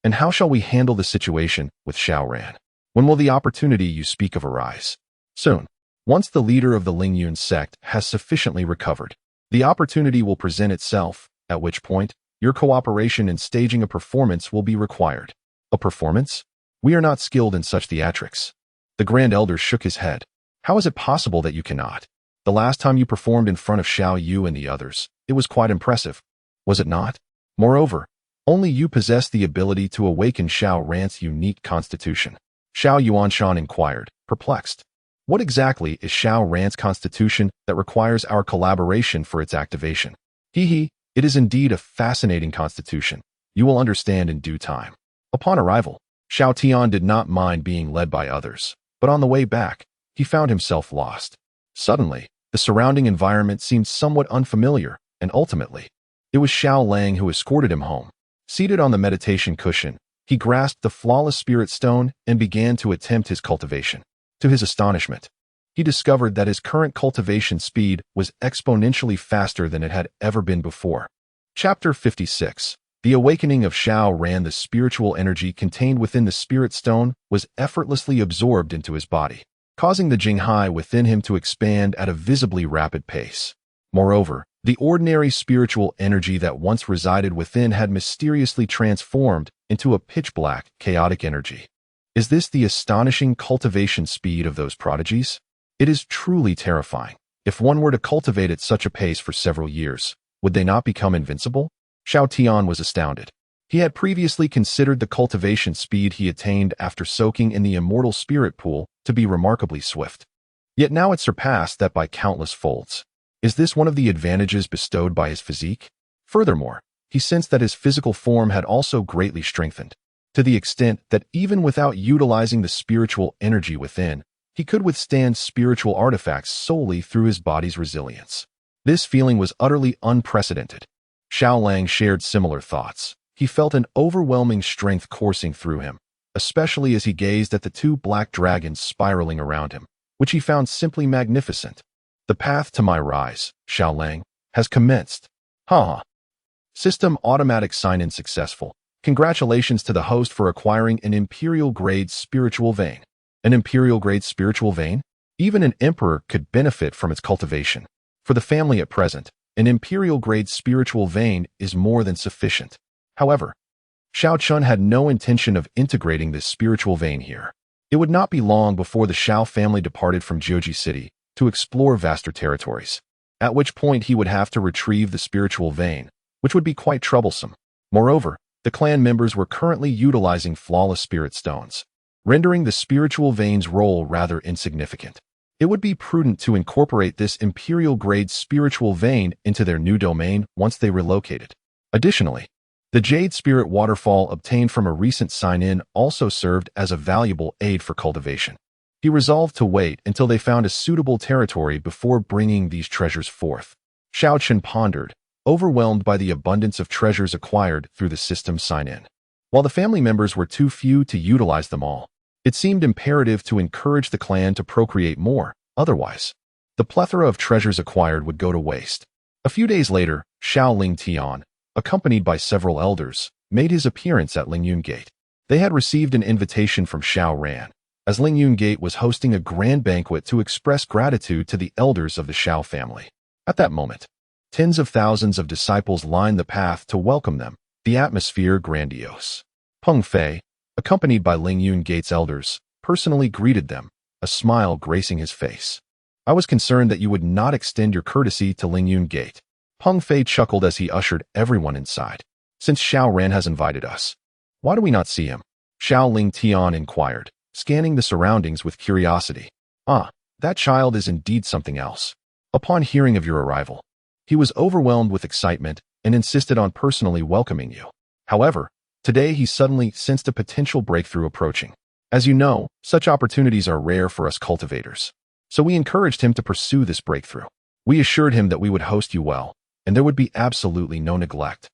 And how shall we handle the situation with Xiao Ran? When will the opportunity you speak of arise? Soon. Once the leader of the Lingyun sect has sufficiently recovered, the opportunity will present itself, at which point, your cooperation in staging a performance will be required. A performance? We are not skilled in such theatrics. The Grand Elder shook his head. How is it possible that you cannot? The last time you performed in front of Xiao Yu and the others, it was quite impressive. Was it not? Moreover, only you possess the ability to awaken Xiao Ran's unique constitution. Xiao Yuanshan inquired, perplexed. What exactly is Xiao Ran's constitution that requires our collaboration for its activation? It is indeed a fascinating constitution. You will understand in due time. Upon arrival, Xiao Tian did not mind being led by others, but on the way back, he found himself lost. Suddenly, the surrounding environment seemed somewhat unfamiliar, and ultimately, it was Xiao Lang who escorted him home. Seated on the meditation cushion, he grasped the flawless spirit stone and began to attempt his cultivation. To his astonishment, he discovered that his current cultivation speed was exponentially faster than it had ever been before. Chapter 56. The awakening of Xiao Ran. The spiritual energy contained within the spirit stone was effortlessly absorbed into his body, causing the Jinghai within him to expand at a visibly rapid pace. Moreover, the ordinary spiritual energy that once resided within had mysteriously transformed into a pitch-black, chaotic energy. Is this the astonishing cultivation speed of those prodigies? It is truly terrifying. If one were to cultivate at such a pace for several years, would they not become invincible? Xiao Tian was astounded. He had previously considered the cultivation speed he attained after soaking in the immortal spirit pool to be remarkably swift. Yet now it surpassed that by countless folds. Is this one of the advantages bestowed by his physique? Furthermore, he sensed that his physical form had also greatly strengthened, to the extent that even without utilizing the spiritual energy within, he could withstand spiritual artifacts solely through his body's resilience. This feeling was utterly unprecedented. Xiao Lang shared similar thoughts. He felt an overwhelming strength coursing through him, especially as he gazed at the two black dragons spiraling around him, which he found simply magnificent. The path to my rise, Xiao Lang, has commenced. System automatic sign-in successful. Congratulations to the host for acquiring an Imperial-grade spiritual vein. An Imperial-grade spiritual vein? Even an emperor could benefit from its cultivation. For the family at present, an Imperial-grade spiritual vein is more than sufficient. However, Xiao Chen had no intention of integrating this spiritual vein here. It would not be long before the Xiao family departed from Jiuji City to explore vaster territories, at which point he would have to retrieve the spiritual vein, which would be quite troublesome. Moreover, the clan members were currently utilizing flawless spirit stones, rendering the spiritual vein's role rather insignificant. It would be prudent to incorporate this Imperial-grade spiritual vein into their new domain once they relocated. Additionally, the Jade Spirit Waterfall obtained from a recent sign-in also served as a valuable aid for cultivation. He resolved to wait until they found a suitable territory before bringing these treasures forth. Xiao Chen pondered, overwhelmed by the abundance of treasures acquired through the system sign-in. While the family members were too few to utilize them all, it seemed imperative to encourage the clan to procreate more, otherwise, the plethora of treasures acquired would go to waste. A few days later, Xiao Ling Tian, accompanied by several elders, made his appearance at Lingyun Gate. They had received an invitation from Xiao Ran, as Lingyun Gate was hosting a grand banquet to express gratitude to the elders of the Xiao family. At that moment, tens of thousands of disciples lined the path to welcome them, the atmosphere grandiose. Peng Fei, accompanied by Lingyun Gate's elders, personally greeted them, a smile gracing his face. I was concerned that you would not extend your courtesy to Lingyun Gate. Peng Fei chuckled as he ushered everyone inside. Since Xiao Ran has invited us, why do we not see him? Xiao Ling Tian inquired, scanning the surroundings with curiosity. That child is indeed something else. Upon hearing of your arrival, he was overwhelmed with excitement and insisted on personally welcoming you. However, today he suddenly sensed a potential breakthrough approaching. As you know, such opportunities are rare for us cultivators. So we encouraged him to pursue this breakthrough. We assured him that we would host you well, and there would be absolutely no neglect.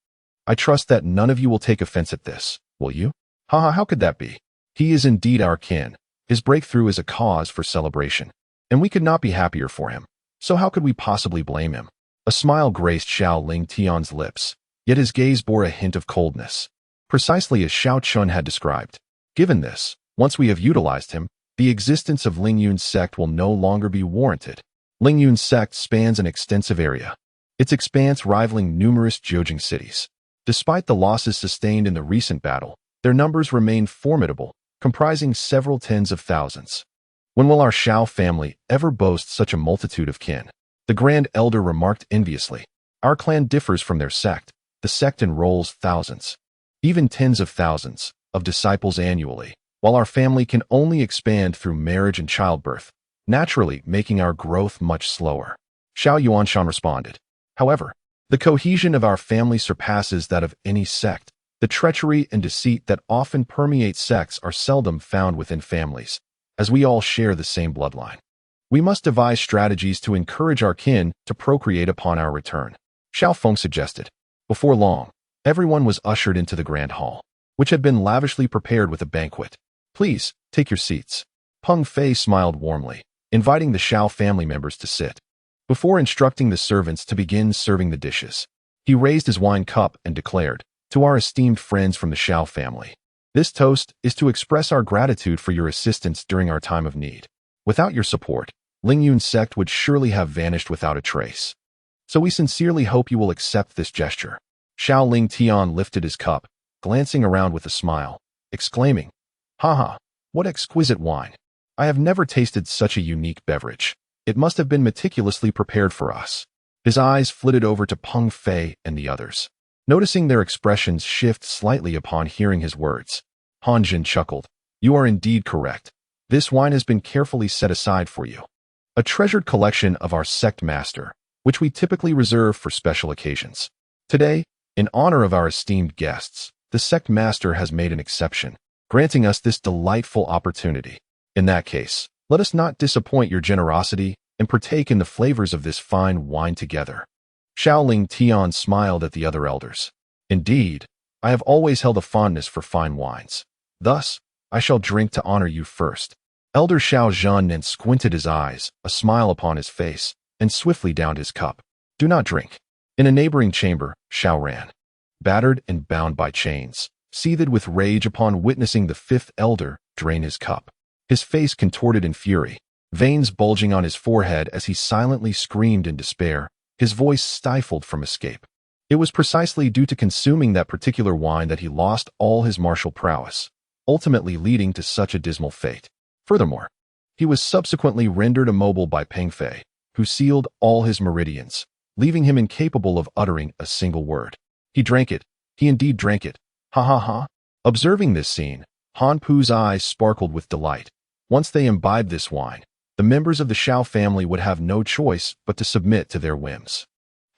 I trust that none of you will take offense at this, will you? How could that be? He is indeed our kin. His breakthrough is a cause for celebration, and we could not be happier for him. So how could we possibly blame him? A smile graced Xiao Ling Tian's lips, yet his gaze bore a hint of coldness, precisely as Xiao Chen had described. Given this, once we have utilized him, the existence of Lingyun's sect will no longer be warranted. Lingyun's sect spans an extensive area, its expanse rivaling numerous Jiujing cities. Despite the losses sustained in the recent battle, their numbers remain formidable, comprising several tens of thousands. When will our Xiao family ever boast such a multitude of kin? The Grand Elder remarked enviously. Our clan differs from their sect. The sect enrolls thousands, even tens of thousands, of disciples annually, while our family can only expand through marriage and childbirth, naturally making our growth much slower. Xiao Yuanshan responded. However, the cohesion of our family surpasses that of any sect. The treachery and deceit that often permeate sects are seldom found within families, as we all share the same bloodline. We must devise strategies to encourage our kin to procreate upon our return, Xiao Feng suggested. Before long, everyone was ushered into the grand hall, which had been lavishly prepared with a banquet. Please, take your seats. Peng Fei smiled warmly, inviting the Xiao family members to sit. Before instructing the servants to begin serving the dishes, he raised his wine cup and declared, "To our esteemed friends from the Xiao family, this toast is to express our gratitude for your assistance during our time of need. Without your support, Lingyun's sect would surely have vanished without a trace. So we sincerely hope you will accept this gesture." Xiao Ling Tian lifted his cup, glancing around with a smile, exclaiming, "Haha, what exquisite wine! I have never tasted such a unique beverage. It must have been meticulously prepared for us." His eyes flitted over to Peng Fei and the others. Noticing their expressions shift slightly upon hearing his words, Han Jin chuckled. "You are indeed correct. This wine has been carefully set aside for you. A treasured collection of our sect master, which we typically reserve for special occasions. Today, in honor of our esteemed guests, the sect master has made an exception, granting us this delightful opportunity. In that case, let us not disappoint your generosity and partake in the flavors of this fine wine together." Xiao Ling Tian smiled at the other elders. "Indeed, I have always held a fondness for fine wines. Thus, I shall drink to honor you first." Elder Xiao Zhen squinted his eyes, a smile upon his face, and swiftly downed his cup. "Do not drink." In a neighboring chamber, Xiao ran, battered and bound by chains, seethed with rage upon witnessing the fifth elder drain his cup. His face contorted in fury, veins bulging on his forehead as he silently screamed in despair, his voice stifled from escape. It was precisely due to consuming that particular wine that he lost all his martial prowess, ultimately leading to such a dismal fate. Furthermore, he was subsequently rendered immobile by Peng Fei, who sealed all his meridians, leaving him incapable of uttering a single word. He drank it. He indeed drank it. Ha ha ha. Observing this scene, Han Pu's eyes sparkled with delight. Once they imbibed this wine, the members of the Xiao family would have no choice but to submit to their whims.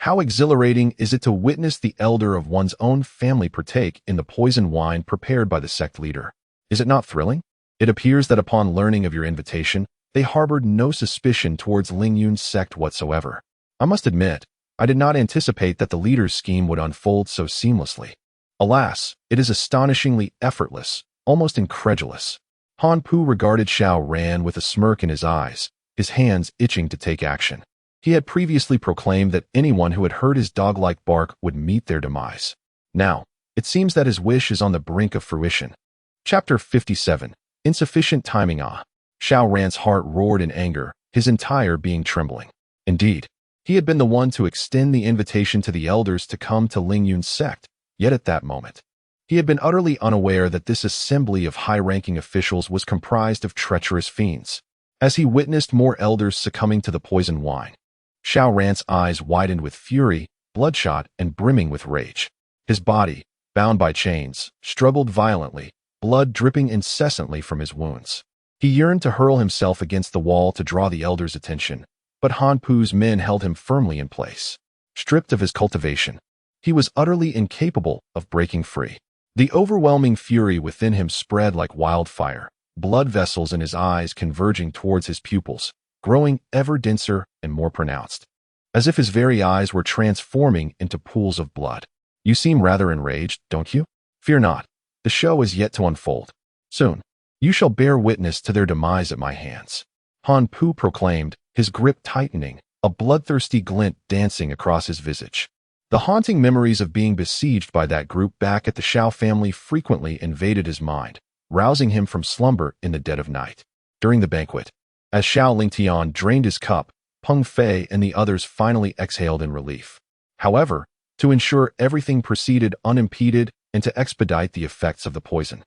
How exhilarating is it to witness the elder of one's own family partake in the poison wine prepared by the sect leader? Is it not thrilling? It appears that upon learning of your invitation, they harbored no suspicion towards Lingyun's sect whatsoever. I must admit, I did not anticipate that the leader's scheme would unfold so seamlessly. Alas, it is astonishingly effortless, almost incredulous. Han Pu regarded Xiao Ran with a smirk in his eyes, his hands itching to take action. He had previously proclaimed that anyone who had heard his dog-like bark would meet their demise. Now, it seems that his wish is on the brink of fruition. Chapter 57. Insufficient timing. Xiao Ran's heart roared in anger, his entire being trembling. Indeed, he had been the one to extend the invitation to the elders to come to Lingyun's sect, yet at that moment, he had been utterly unaware that this assembly of high-ranking officials was comprised of treacherous fiends. As he witnessed more elders succumbing to the poison wine, Xiao Ran's eyes widened with fury, bloodshot and brimming with rage. His body, bound by chains, struggled violently, blood dripping incessantly from his wounds. He yearned to hurl himself against the wall to draw the elders' attention, but Han Pu's men held him firmly in place. Stripped of his cultivation, he was utterly incapable of breaking free. The overwhelming fury within him spread like wildfire, blood vessels in his eyes converging towards his pupils, growing ever denser and more pronounced, as if his very eyes were transforming into pools of blood. "You seem rather enraged, don't you? Fear not, the show is yet to unfold. Soon, you shall bear witness to their demise at my hands," Han Pu proclaimed, his grip tightening, a bloodthirsty glint dancing across his visage. The haunting memories of being besieged by that group back at the Xiao family frequently invaded his mind, rousing him from slumber in the dead of night. During the banquet, as Xiao Lingtian drained his cup, Peng Fei and the others finally exhaled in relief. However, to ensure everything proceeded unimpeded and to expedite the effects of the poison,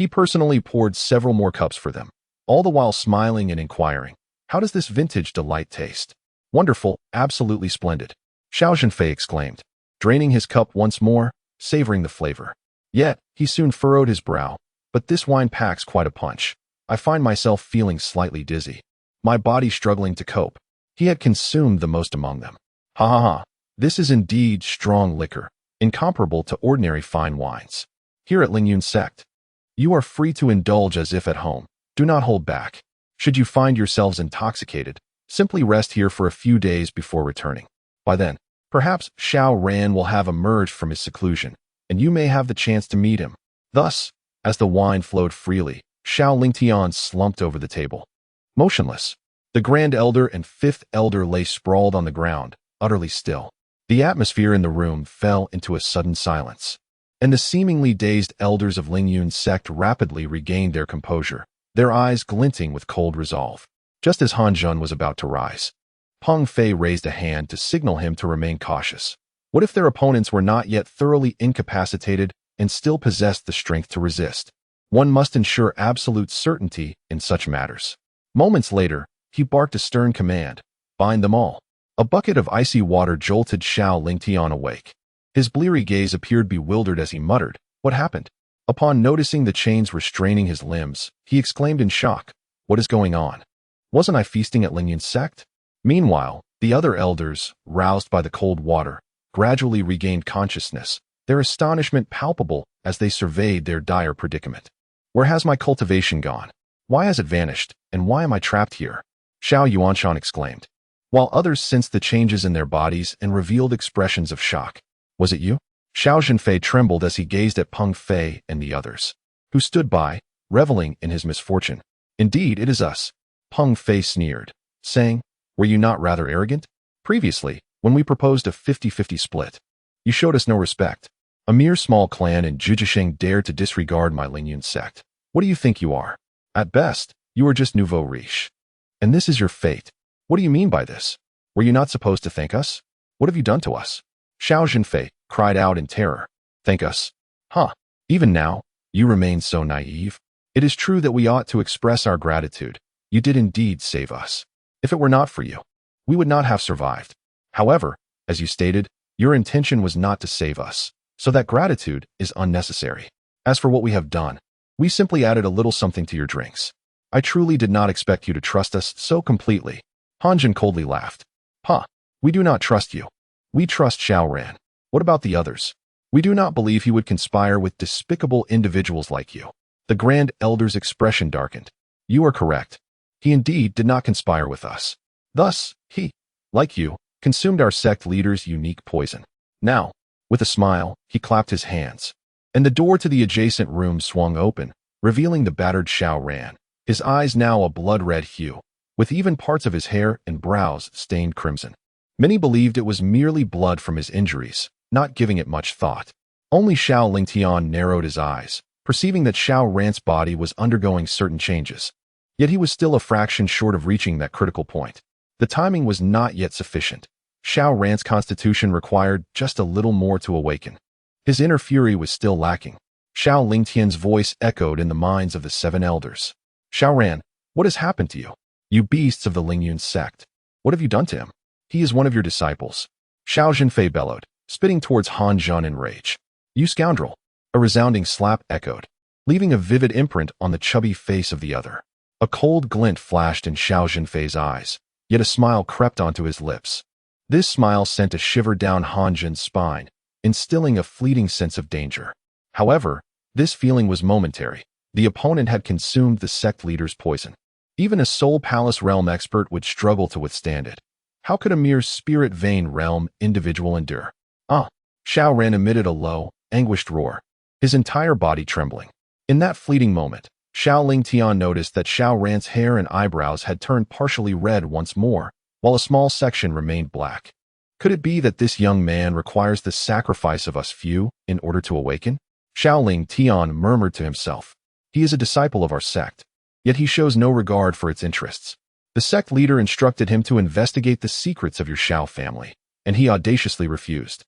He personally poured several more cups for them, all the while smiling and inquiring, "How does this vintage delight taste?" "Wonderful, absolutely splendid," Xiao Chen exclaimed, draining his cup once more, savoring the flavor. Yet, he soon furrowed his brow. "But this wine packs quite a punch. I find myself feeling slightly dizzy, my body struggling to cope." He had consumed the most among them. "Ha ha ha, this is indeed strong liquor, incomparable to ordinary fine wines. Here at Lingyun Sect, you are free to indulge as if at home. Do not hold back. Should you find yourselves intoxicated, simply rest here for a few days before returning. By then, perhaps Xiao Ran will have emerged from his seclusion, and you may have the chance to meet him." Thus, as the wine flowed freely, Xiao Lingtian slumped over the table, motionless. The Grand Elder and Fifth Elder lay sprawled on the ground, utterly still. The atmosphere in the room fell into a sudden silence, and the seemingly dazed elders of Lingyun's sect rapidly regained their composure, their eyes glinting with cold resolve. Just as Han Zhun was about to rise, Peng Fei raised a hand to signal him to remain cautious. What if their opponents were not yet thoroughly incapacitated and still possessed the strength to resist? One must ensure absolute certainty in such matters. Moments later, he barked a stern command, "Bind them all." A bucket of icy water jolted Xiao Lingtian awake. His bleary gaze appeared bewildered as he muttered, "What happened?" Upon noticing the chains restraining his limbs, he exclaimed in shock, "What is going on? Wasn't I feasting at Lingyun's sect?" Meanwhile, the other elders, roused by the cold water, gradually regained consciousness, their astonishment palpable as they surveyed their dire predicament. "Where has my cultivation gone? Why has it vanished, and why am I trapped here?" Xiao Yuanshan exclaimed, while others sensed the changes in their bodies and revealed expressions of shock. "Was it you?" Xiao Zhenfei trembled as he gazed at Peng Fei and the others, who stood by, reveling in his misfortune. "Indeed, it is us," Peng Fei sneered, saying, "Were you not rather arrogant? Previously, when we proposed a 50-50 split, you showed us no respect. A mere small clan in Juzhisheng dared to disregard my Lingyun sect. What do you think you are? At best, you are just nouveau riche. And this is your fate. What do you mean by this? Were you not supposed to thank us? What have you done to us?" Xiao Zhenfei cried out in terror. "Thank us? Huh? Even now, you remain so naive. It is true that we ought to express our gratitude. You did indeed save us. If it were not for you, we would not have survived. However, as you stated, your intention was not to save us, so that gratitude is unnecessary. As for what we have done, we simply added a little something to your drinks. I truly did not expect you to trust us so completely." Hanjin coldly laughed. "Huh, we do not trust you. We trust Xiao Ran. What about the others? We do not believe he would conspire with despicable individuals like you." The Grand Elder's expression darkened. "You are correct. He indeed did not conspire with us. Thus, he, like you, consumed our sect leader's unique poison." Now, with a smile, he clapped his hands, and the door to the adjacent room swung open, revealing the battered Xiao Ran, his eyes now a blood-red hue, with even parts of his hair and brows stained crimson. Many believed it was merely blood from his injuries, not giving it much thought. Only Xiao Lingtian narrowed his eyes, perceiving that Xiao Ran's body was undergoing certain changes. Yet he was still a fraction short of reaching that critical point. The timing was not yet sufficient. Xiao Ran's constitution required just a little more to awaken. His inner fury was still lacking. Xiao Lingtian's voice echoed in the minds of the 7 elders. "Xiao Ran, what has happened to you? You beasts of the Lingyun sect. What have you done to him? He is one of your disciples." Xiao Zhenfei bellowed, spitting towards Han Zhun in rage. "You scoundrel!" A resounding slap echoed, leaving a vivid imprint on the chubby face of the other. A cold glint flashed in Xiao Zhenfei's eyes, yet a smile crept onto his lips. This smile sent a shiver down Han Zhun's spine, instilling a fleeting sense of danger. However, this feeling was momentary. The opponent had consumed the sect leader's poison. Even a Soul Palace realm expert would struggle to withstand it. How could a mere spirit vein realm individual endure? Xiao Ran emitted a low, anguished roar, his entire body trembling. In that fleeting moment, Xiao Lingtian noticed that Xiao Ran's hair and eyebrows had turned partially red once more, while a small section remained black. Could it be that this young man requires the sacrifice of us few in order to awaken? Xiao Lingtian murmured to himself. He is a disciple of our sect, yet he shows no regard for its interests. The sect leader instructed him to investigate the secrets of your Xiao family, and he audaciously refused.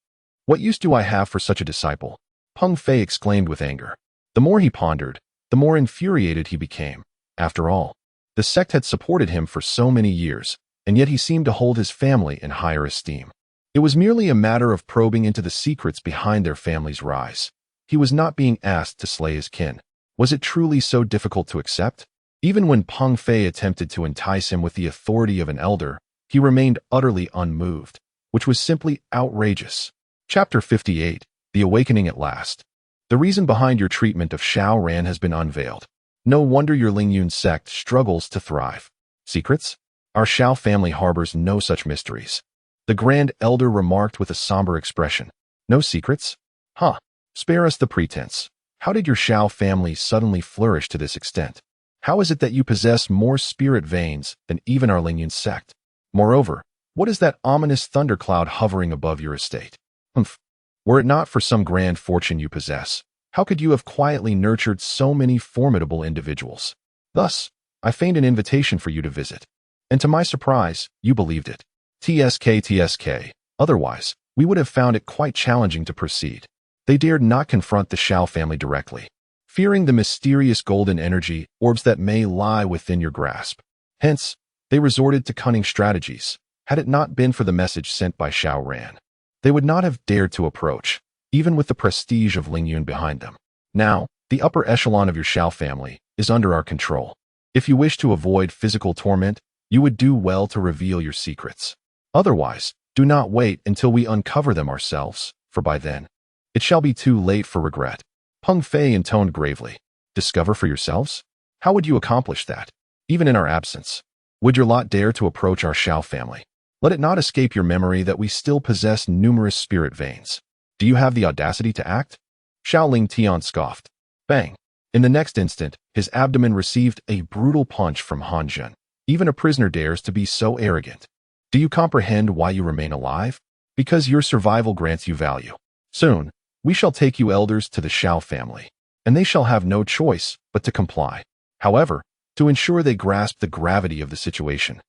What use do I have for such a disciple? Peng Fei exclaimed with anger. The more he pondered, the more infuriated he became. After all, the sect had supported him for so many years, and yet he seemed to hold his family in higher esteem. It was merely a matter of probing into the secrets behind their family's rise. He was not being asked to slay his kin. Was it truly so difficult to accept? Even when Peng Fei attempted to entice him with the authority of an elder, he remained utterly unmoved, which was simply outrageous. Chapter 58, The Awakening at Last. The reason behind your treatment of Xiao Ran has been unveiled. No wonder your Lingyun sect struggles to thrive. Secrets? Our Xiao family harbors no such mysteries. The Grand Elder remarked with a somber expression. No secrets? Huh. Spare us the pretense. How did your Xiao family suddenly flourish to this extent? How is it that you possess more spirit veins than even our Lingyun sect? Moreover, what is that ominous thundercloud hovering above your estate? Humph. Were it not for some grand fortune you possess, how could you have quietly nurtured so many formidable individuals? Thus, I feigned an invitation for you to visit. And to my surprise, you believed it. TSK. Otherwise, we would have found it quite challenging to proceed. They dared not confront the Xiao family directly, fearing the mysterious golden energy orbs that may lie within your grasp. Hence, they resorted to cunning strategies. Had it not been for the message sent by Xiao Ran, they would not have dared to approach, even with the prestige of Lingyun behind them. Now, the upper echelon of your Xiao family is under our control. If you wish to avoid physical torment, you would do well to reveal your secrets. Otherwise, do not wait until we uncover them ourselves, for by then, it shall be too late for regret. Peng Fei intoned gravely. Discover for yourselves? How would you accomplish that? Even in our absence, would your lot dare to approach our Xiao family? Let it not escape your memory that we still possess numerous spirit veins. Do you have the audacity to act? Xiaoling Tian scoffed. Bang! In the next instant, his abdomen received a brutal punch from Han Zhen. Even a prisoner dares to be so arrogant. Do you comprehend why you remain alive? Because your survival grants you value. Soon, we shall take you elders to the Xiao family, and they shall have no choice but to comply. However, to ensure they grasp the gravity of the situation,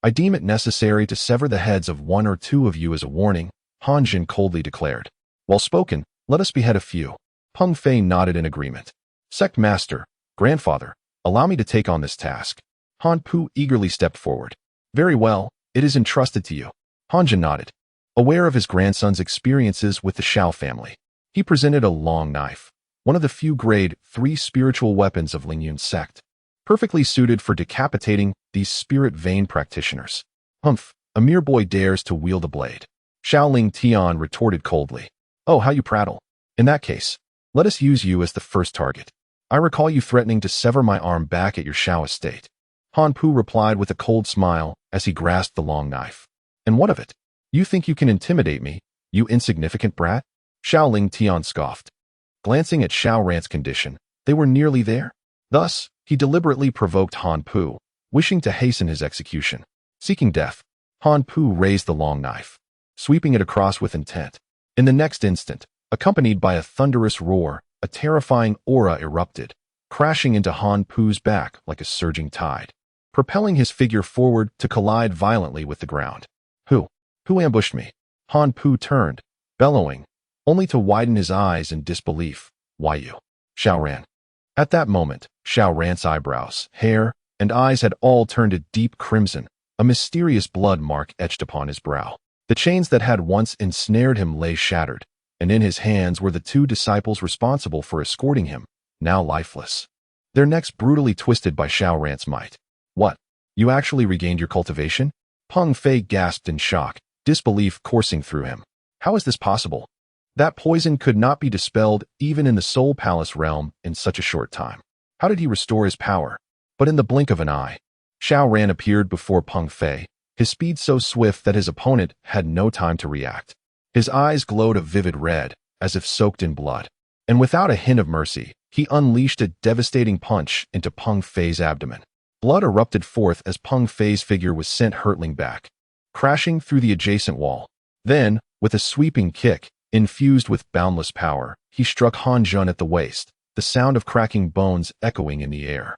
I deem it necessary to sever the heads of one or two of you as a warning, Han Zhen coldly declared. Well spoken, let us behead a few. Peng Fei nodded in agreement. Sect Master, Grandfather, allow me to take on this task. Han Pu eagerly stepped forward. Very well, it is entrusted to you. Han Zhen nodded. Aware of his grandson's experiences with the Xiao family, he presented a long knife, one of the few grade 3 spiritual weapons of Lingyun's sect, perfectly suited for decapitating these spirit vein practitioners. Humph, a mere boy dares to wield a blade. Xiaoling Tian retorted coldly. Oh, how you prattle. In that case, let us use you as the first target. I recall you threatening to sever my arm back at your Xiao estate. Han Pu replied with a cold smile as he grasped the long knife. And what of it? You think you can intimidate me, you insignificant brat? Xiaoling Tian scoffed. Glancing at Xiao Ran's condition, they were nearly there. Thus, he deliberately provoked Han Pu, wishing to hasten his execution. Seeking death, Han Pu raised the long knife, sweeping it across with intent. In the next instant, accompanied by a thunderous roar, a terrifying aura erupted, crashing into Han Pu's back like a surging tide, propelling his figure forward to collide violently with the ground. Who ambushed me? Han Pu turned, bellowing, only to widen his eyes in disbelief. Why you? Xiao Ran. At that moment, Xiao Ran's eyebrows, hair, and eyes had all turned a deep crimson, a mysterious blood mark etched upon his brow. The chains that had once ensnared him lay shattered, and in his hands were the 2 disciples responsible for escorting him, now lifeless. Their necks brutally twisted by Xiao Ran's might. What? You actually regained your cultivation? Peng Fei gasped in shock, disbelief coursing through him. How is this possible? That poison could not be dispelled even in the Soul Palace realm in such a short time. How did he restore his power? But in the blink of an eye, Xiao Ran appeared before Peng Fei, his speed so swift that his opponent had no time to react. His eyes glowed a vivid red, as if soaked in blood, and without a hint of mercy, he unleashed a devastating punch into Peng Fei's abdomen. Blood erupted forth as Peng Fei's figure was sent hurtling back, crashing through the adjacent wall. Then, with a sweeping kick, infused with boundless power, he struck Han Zhen at the waist, the sound of cracking bones echoing in the air.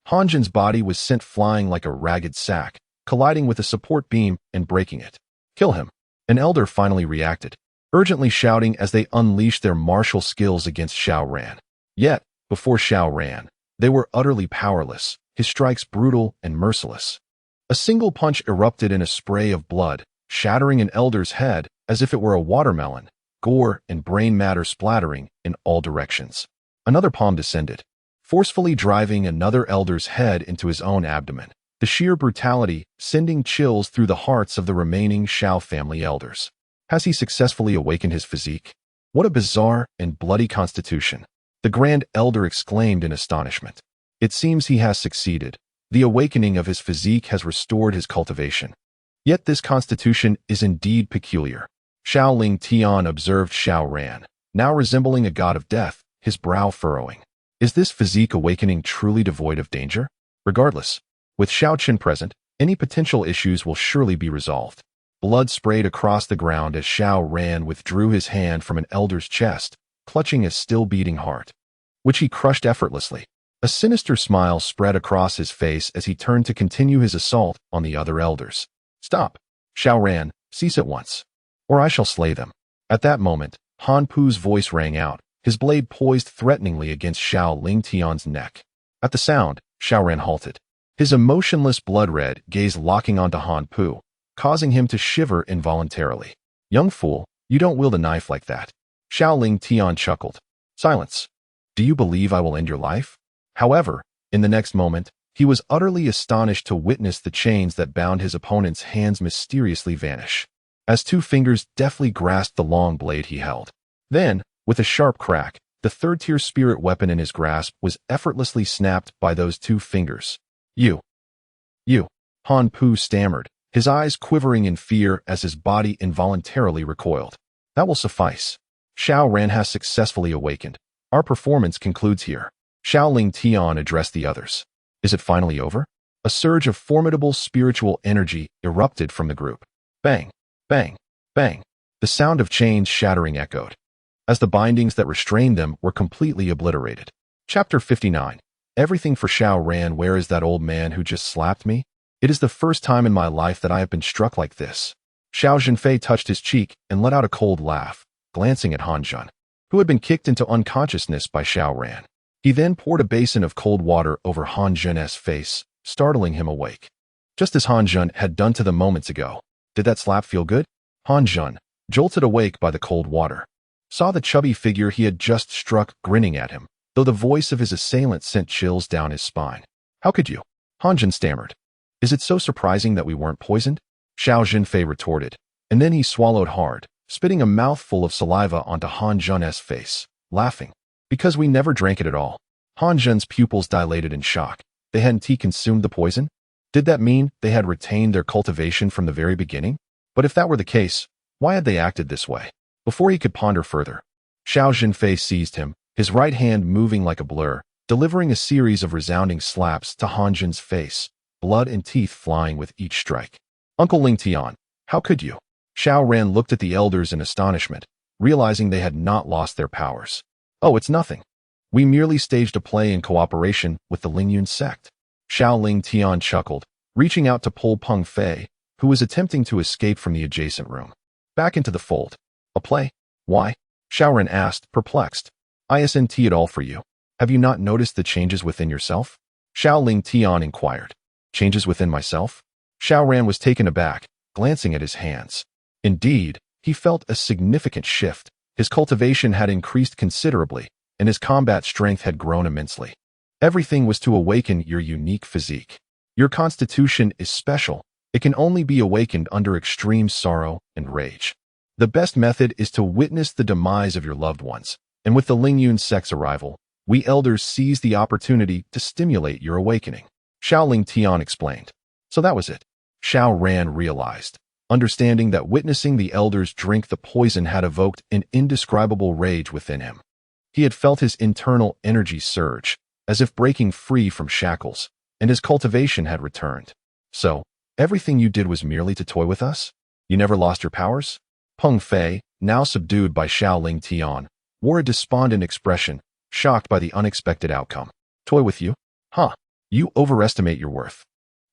Han Zhen's body was sent flying like a ragged sack, colliding with a support beam and breaking it. Kill him. An elder finally reacted, urgently shouting as they unleashed their martial skills against Xiao Ran. Yet, before Xiao Ran, They were utterly powerless, his strikes brutal and merciless. A single punch erupted in a spray of blood, shattering an elder's head as if it were a watermelon, gore and brain matter splattering in all directions. Another palm descended, forcefully driving another elder's head into his own abdomen, the sheer brutality sending chills through the hearts of the remaining Xiao family elders. Has he successfully awakened his physique? What a bizarre and bloody constitution! The Grand Elder exclaimed in astonishment. It seems he has succeeded. The awakening of his physique has restored his cultivation. Yet this constitution is indeed peculiar. Xiao Ling Tian observed Xiao Ran, now resembling a god of death, his brow furrowing. Is this physique awakening truly devoid of danger? Regardless, with Xiao Chen present, any potential issues will surely be resolved. Blood sprayed across the ground as Xiao Ran withdrew his hand from an elder's chest, clutching his still-beating heart, which he crushed effortlessly. A sinister smile spread across his face as he turned to continue his assault on the other elders. Stop! Xiao Ran, cease at once, or I shall slay them. At that moment, Han Pu's voice rang out, his blade poised threateningly against Xiao Ling Tian's neck. At the sound, Xiao Ran halted, his emotionless blood-red gaze locking onto Han Pu, causing him to shiver involuntarily. Young fool, you don't wield a knife like that. Xiao Ling Tian chuckled. Silence. Do you believe I will end your life? However, in the next moment, he was utterly astonished to witness the chains that bound his opponent's hands mysteriously vanish, as two fingers deftly grasped the long blade he held. Then, with a sharp crack, the third-tier spirit weapon in his grasp was effortlessly snapped by those two fingers. You, Han Pu stammered, his eyes quivering in fear as his body involuntarily recoiled. That will suffice. Xiao Ran has successfully awakened. Our performance concludes here. Xiao Ling Tian addressed the others. Is it finally over? A surge of formidable spiritual energy erupted from the group. Bang, bang, bang. The sound of chains shattering echoed, as the bindings that restrained them were completely obliterated. Chapter 59. Everything for Xiao Ran. Where is that old man who just slapped me? It is the first time in my life that I have been struck like this. Xiao Zhenfei touched his cheek and let out a cold laugh, glancing at Han Zhen, who had been kicked into unconsciousness by Xiao Ran. He then poured a basin of cold water over Han Zhen's face, startling him awake, just as Han Zhen had done to them moments ago. Did that slap feel good? Han Zhen, jolted awake by the cold water, saw the chubby figure he had just struck grinning at him, though the voice of his assailant sent chills down his spine. How could you? Han Zhen stammered. Is it so surprising that we weren't poisoned? Xiao Zhenfei retorted, and then he swallowed hard, spitting a mouthful of saliva onto Han Zhen's face, laughing. Because we never drank it at all. Han Zhen's pupils dilated in shock. They hadn't consumed the poison? Did that mean they had retained their cultivation from the very beginning? But if that were the case, why had they acted this way? Before he could ponder further, Xiao Zhenfei seized him, his right hand moving like a blur, delivering a series of resounding slaps to Han Zhen's face, blood and teeth flying with each strike. Uncle Ling Tian, how could you? Xiao Ran looked at the elders in astonishment, realizing they had not lost their powers. Oh, it's nothing. We merely staged a play in cooperation with the Lingyun sect. Xiao Ling Tian chuckled, reaching out to pull Peng Fei, who was attempting to escape from the adjacent room, back into the fold. A play? Why? Xiao Ran asked, perplexed. Isn't it all for you? Have you not noticed the changes within yourself? Xiao Ling Tian inquired. Changes within myself? Xiao Ran was taken aback, glancing at his hands. Indeed, he felt a significant shift. His cultivation had increased considerably, and his combat strength had grown immensely. Everything was to awaken your unique physique. Your constitution is special. It can only be awakened under extreme sorrow and rage. The best method is to witness the demise of your loved ones, and with the Lingyun sect's arrival, we elders seized the opportunity to stimulate your awakening. Xiao Ling Tian explained. So that was it. Xiao Ran realized, understanding that witnessing the elders drink the poison had evoked an indescribable rage within him. He had felt his internal energy surge, as if breaking free from shackles, and his cultivation had returned. So, everything you did was merely to toy with us? You never lost your powers? Peng Fei, now subdued by Xiao Ling Tian, wore a despondent expression, shocked by the unexpected outcome. Toy with you? Huh. You overestimate your worth.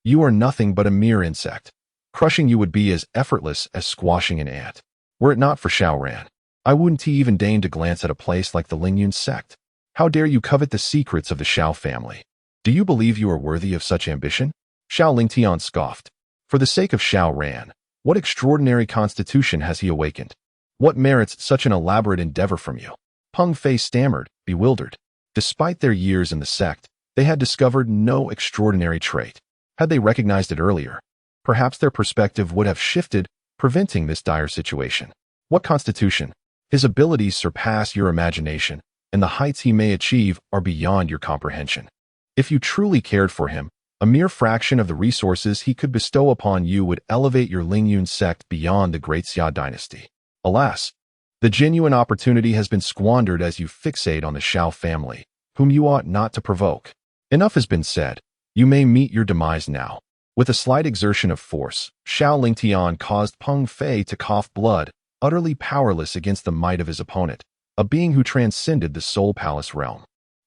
You are nothing but a mere insect. Crushing you would be as effortless as squashing an ant. Were it not for Xiao Ran, I wouldn't even deign to glance at a place like the Lingyun sect. How dare you covet the secrets of the Xiao family? Do you believe you are worthy of such ambition? Xiao Lingtian scoffed. For the sake of Xiao Ran, what extraordinary constitution has he awakened? What merits such an elaborate endeavor from you? Peng Fei stammered, bewildered. Despite their years in the sect, they had discovered no extraordinary trait. Had they recognized it earlier, perhaps their perspective would have shifted, preventing this dire situation. What constitution? His abilities surpass your imagination, and the heights he may achieve are beyond your comprehension. If you truly cared for him, a mere fraction of the resources he could bestow upon you would elevate your Lingyun sect beyond the great Xia dynasty. Alas, the genuine opportunity has been squandered as you fixate on the Xiao family, whom you ought not to provoke. Enough has been said. You may meet your demise now. With a slight exertion of force, Xiao Lingtian caused Peng Fei to cough blood, utterly powerless against the might of his opponent, a being who transcended the Soul Palace realm.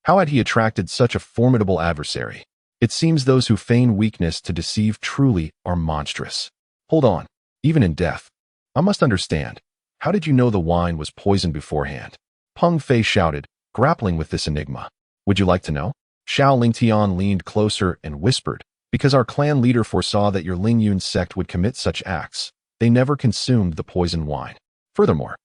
How had he attracted such a formidable adversary? It seems those who feign weakness to deceive truly are monstrous. Hold on, even in death. I must understand. How did you know the wine was poisoned beforehand? Peng Fei shouted, grappling with this enigma. Would you like to know? Xiao Lingtian leaned closer and whispered, because our clan leader foresaw that your Lingyun sect would commit such acts, they never consumed the poisoned wine. Furthermore,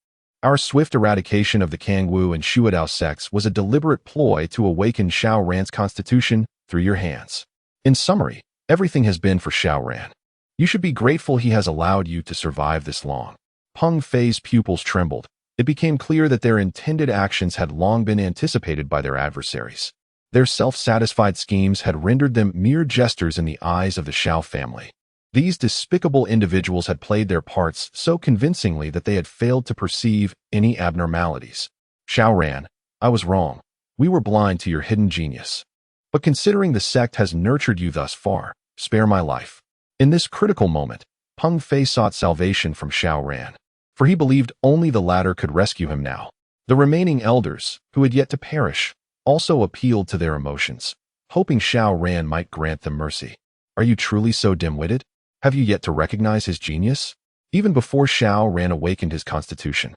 our swift eradication of the Kangwu and Shuadao sects was a deliberate ploy to awaken Xiao Ran's constitution through your hands. In summary, everything has been for Xiao Ran. You should be grateful he has allowed you to survive this long. Peng Fei's pupils trembled. It became clear that their intended actions had long been anticipated by their adversaries. Their self-satisfied schemes had rendered them mere jesters in the eyes of the Xiao family. These despicable individuals had played their parts so convincingly that they had failed to perceive any abnormalities. Xiao Ran, I was wrong. We were blind to your hidden genius. But considering the sect has nurtured you thus far, spare my life. In this critical moment, Peng Fei sought salvation from Xiao Ran, for he believed only the latter could rescue him now. The remaining elders, who had yet to perish, also appealed to their emotions, hoping Xiao Ran might grant them mercy. Are you truly so dim-witted? Have you yet to recognize his genius? Even before Xiao Ran awakened his constitution,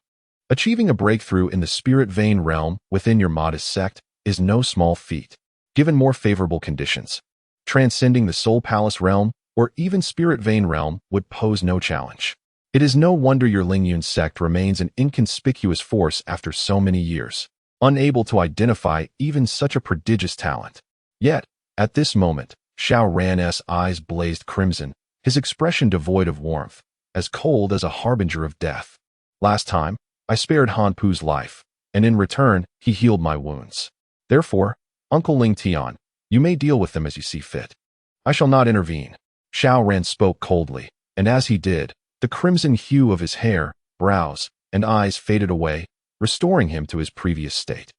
achieving a breakthrough in the spirit vein realm within your modest sect is no small feat. Given more favorable conditions, transcending the Soul Palace realm or even spirit vein realm would pose no challenge. It is no wonder your Lingyun sect remains an inconspicuous force after so many years, unable to identify even such a prodigious talent. Yet, at this moment, Xiao Ran's eyes blazed crimson, his expression devoid of warmth, as cold as a harbinger of death. Last time, I spared Han Pu's life, and in return, he healed my wounds. Therefore, Uncle Lingtian, you may deal with them as you see fit. I shall not intervene. Xiao Ran spoke coldly, and as he did, the crimson hue of his hair, brows, and eyes faded away, restoring him to his previous state.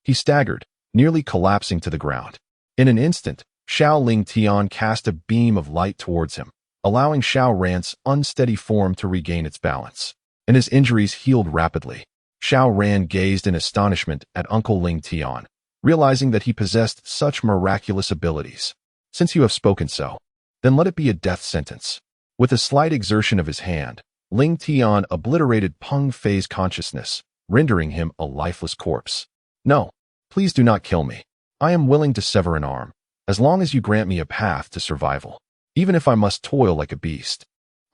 He staggered, nearly collapsing to the ground. In an instant, Xiao Lingtian cast a beam of light towards him, allowing Xiao Ran's unsteady form to regain its balance, and his injuries healed rapidly. Xiao Ran gazed in astonishment at Uncle Lingtian, realizing that he possessed such miraculous abilities. Since you have spoken so, then let it be a death sentence. With a slight exertion of his hand, Lingtian obliterated Peng Fei's consciousness, rendering him a lifeless corpse. No, please do not kill me. I am willing to sever an arm, as long as you grant me a path to survival, even if I must toil like a beast.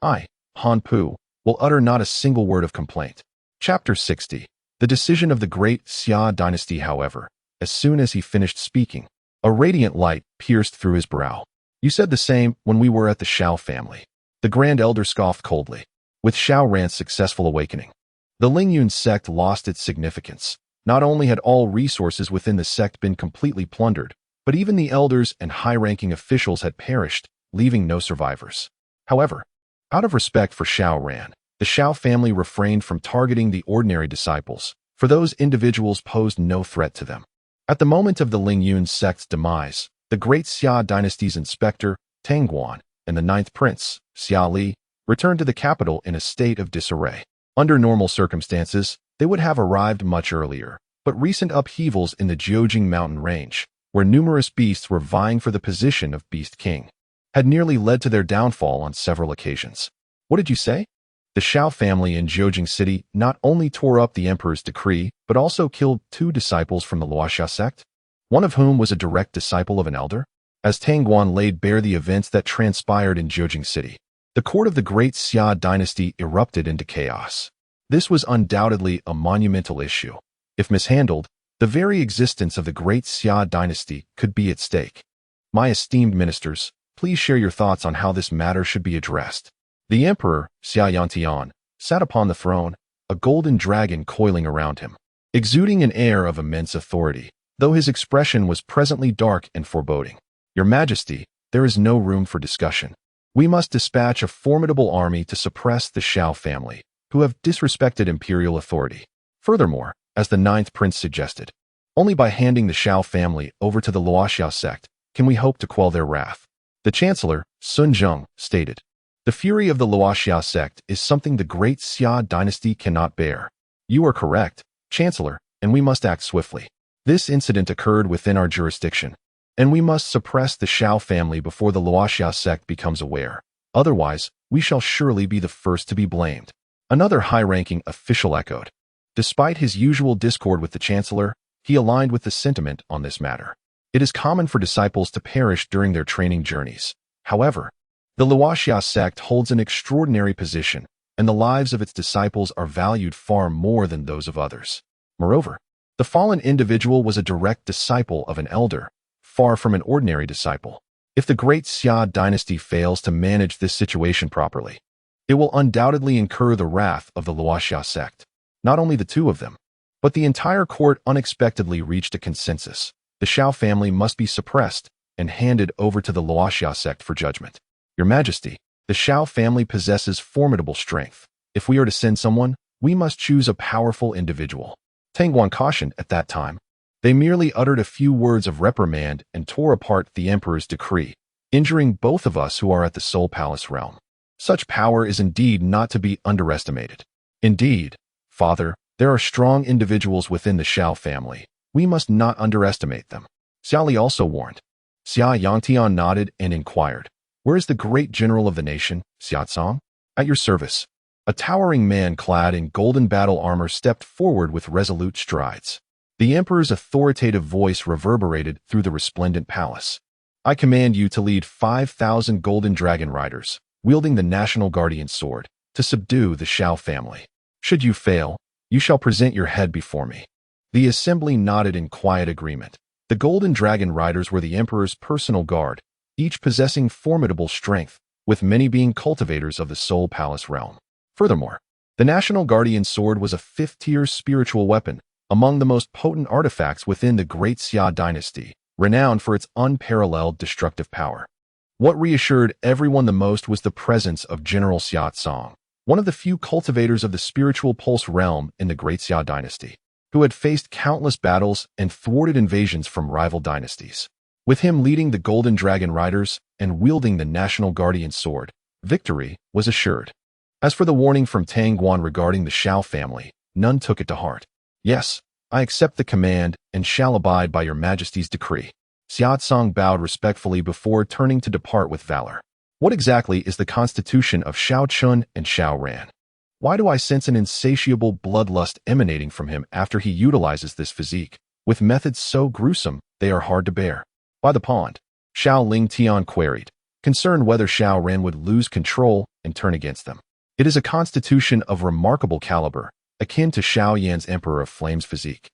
I, Han Pu, will utter not a single word of complaint. Chapter 60. The decision of the great Xia dynasty, however, as soon as he finished speaking, a radiant light pierced through his brow. You said the same when we were at the Xiao family. The Grand Elder scoffed coldly. With Xiao Ran's successful awakening, the Lingyun sect lost its significance. Not only had all resources within the sect been completely plundered, but even the elders and high-ranking officials had perished, leaving no survivors. However, out of respect for Xiao Ran, the Xiao family refrained from targeting the ordinary disciples, for those individuals posed no threat to them. At the moment of the Lingyun sect's demise, the great Xia dynasty's inspector, Tang Guan, and the ninth prince, Xia Li, returned to the capital in a state of disarray. Under normal circumstances, they would have arrived much earlier, but recent upheavals in the Jiujing mountain range, where numerous beasts were vying for the position of Beast King, had nearly led to their downfall on several occasions. What did you say? The Xiao family in Jiujing City not only tore up the emperor's decree, but also killed 2 disciples from the Luoxia sect, one of whom was a direct disciple of an elder. As Tangguan laid bare the events that transpired in Jiujing City, the court of the great Xia dynasty erupted into chaos. This was undoubtedly a monumental issue. If mishandled, the very existence of the great Xia dynasty could be at stake. My esteemed ministers, please share your thoughts on how this matter should be addressed. The emperor, Xia Yantian, sat upon the throne, a golden dragon coiling around him, exuding an air of immense authority, though his expression was presently dark and foreboding. Your Majesty, there is no room for discussion. We must dispatch a formidable army to suppress the Xiao family, who have disrespected imperial authority. Furthermore, as the 9th prince suggested, only by handing the Xiao family over to the Luoxia sect can we hope to quell their wrath. The chancellor, Sun Zheng, stated, "The fury of the Luoxia sect is something the great Xia dynasty cannot bear." You are correct, Chancellor, and we must act swiftly. This incident occurred within our jurisdiction, and we must suppress the Xiao family before the Luoxia sect becomes aware. Otherwise, we shall surely be the first to be blamed. Another high-ranking official echoed. Despite his usual discord with the chancellor, he aligned with the sentiment on this matter. It is common for disciples to perish during their training journeys. However, the Luoxia sect holds an extraordinary position, and the lives of its disciples are valued far more than those of others. Moreover, the fallen individual was a direct disciple of an elder, far from an ordinary disciple. If the great Xia dynasty fails to manage this situation properly, it will undoubtedly incur the wrath of the Luoxia sect. Not only the 2 of them, but the entire court unexpectedly reached a consensus. The Xiao family must be suppressed and handed over to the Luoxia sect for judgment. Your Majesty, the Xiao family possesses formidable strength. If we are to send someone, we must choose a powerful individual. Tangguan cautioned at that time. They merely uttered a few words of reprimand and tore apart the emperor's decree, injuring both of us who are at the Soul Palace realm. Such power is indeed not to be underestimated. Indeed, Father, there are strong individuals within the Xiao family. We must not underestimate them. Xiao Li also warned. Xia Yangtian nodded and inquired, "Where is the great general of the nation, Xia Cong?" "At your service." A towering man clad in golden battle armor stepped forward with resolute strides. The emperor's authoritative voice reverberated through the resplendent palace. "I command you to lead 5,000 golden dragon riders, wielding the national guardian sword, to subdue the Xiao family. Should you fail, you shall present your head before me." The assembly nodded in quiet agreement. The golden dragon riders were the emperor's personal guard, each possessing formidable strength, with many being cultivators of the Soul Palace realm. Furthermore, the national guardian sword was a 5th-tier spiritual weapon, among the most potent artifacts within the great Xia dynasty, renowned for its unparalleled destructive power. What reassured everyone the most was the presence of General Xiao Cong, one of the few cultivators of the spiritual pulse realm in the great Xia dynasty, who had faced countless battles and thwarted invasions from rival dynasties. With him leading the Golden Dragon Riders and wielding the national guardian sword, victory was assured. As for the warning from Tangguan regarding the Xiao family, none took it to heart. "Yes, I accept the command and shall abide by your Majesty's decree." Xiao Cong bowed respectfully before turning to depart with valor. What exactly is the constitution of Xiao Chen and Xiao Ran? Why do I sense an insatiable bloodlust emanating from him after he utilizes this physique, with methods so gruesome they are hard to bear? By the pond, Xiao Ling Tian queried, concerned whether Xiao Ran would lose control and turn against them. It is a constitution of remarkable caliber, akin to Xiao Yan's Emperor of Flames physique,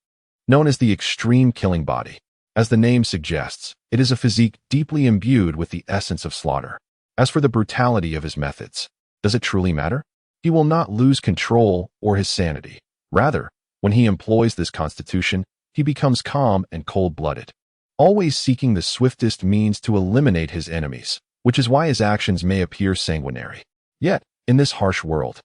known as the Extreme Killing Body. As the name suggests, it is a physique deeply imbued with the essence of slaughter. As for the brutality of his methods, does it truly matter? He will not lose control or his sanity. Rather, when he employs this constitution, he becomes calm and cold-blooded, always seeking the swiftest means to eliminate his enemies, which is why his actions may appear sanguinary. Yet, in this harsh world,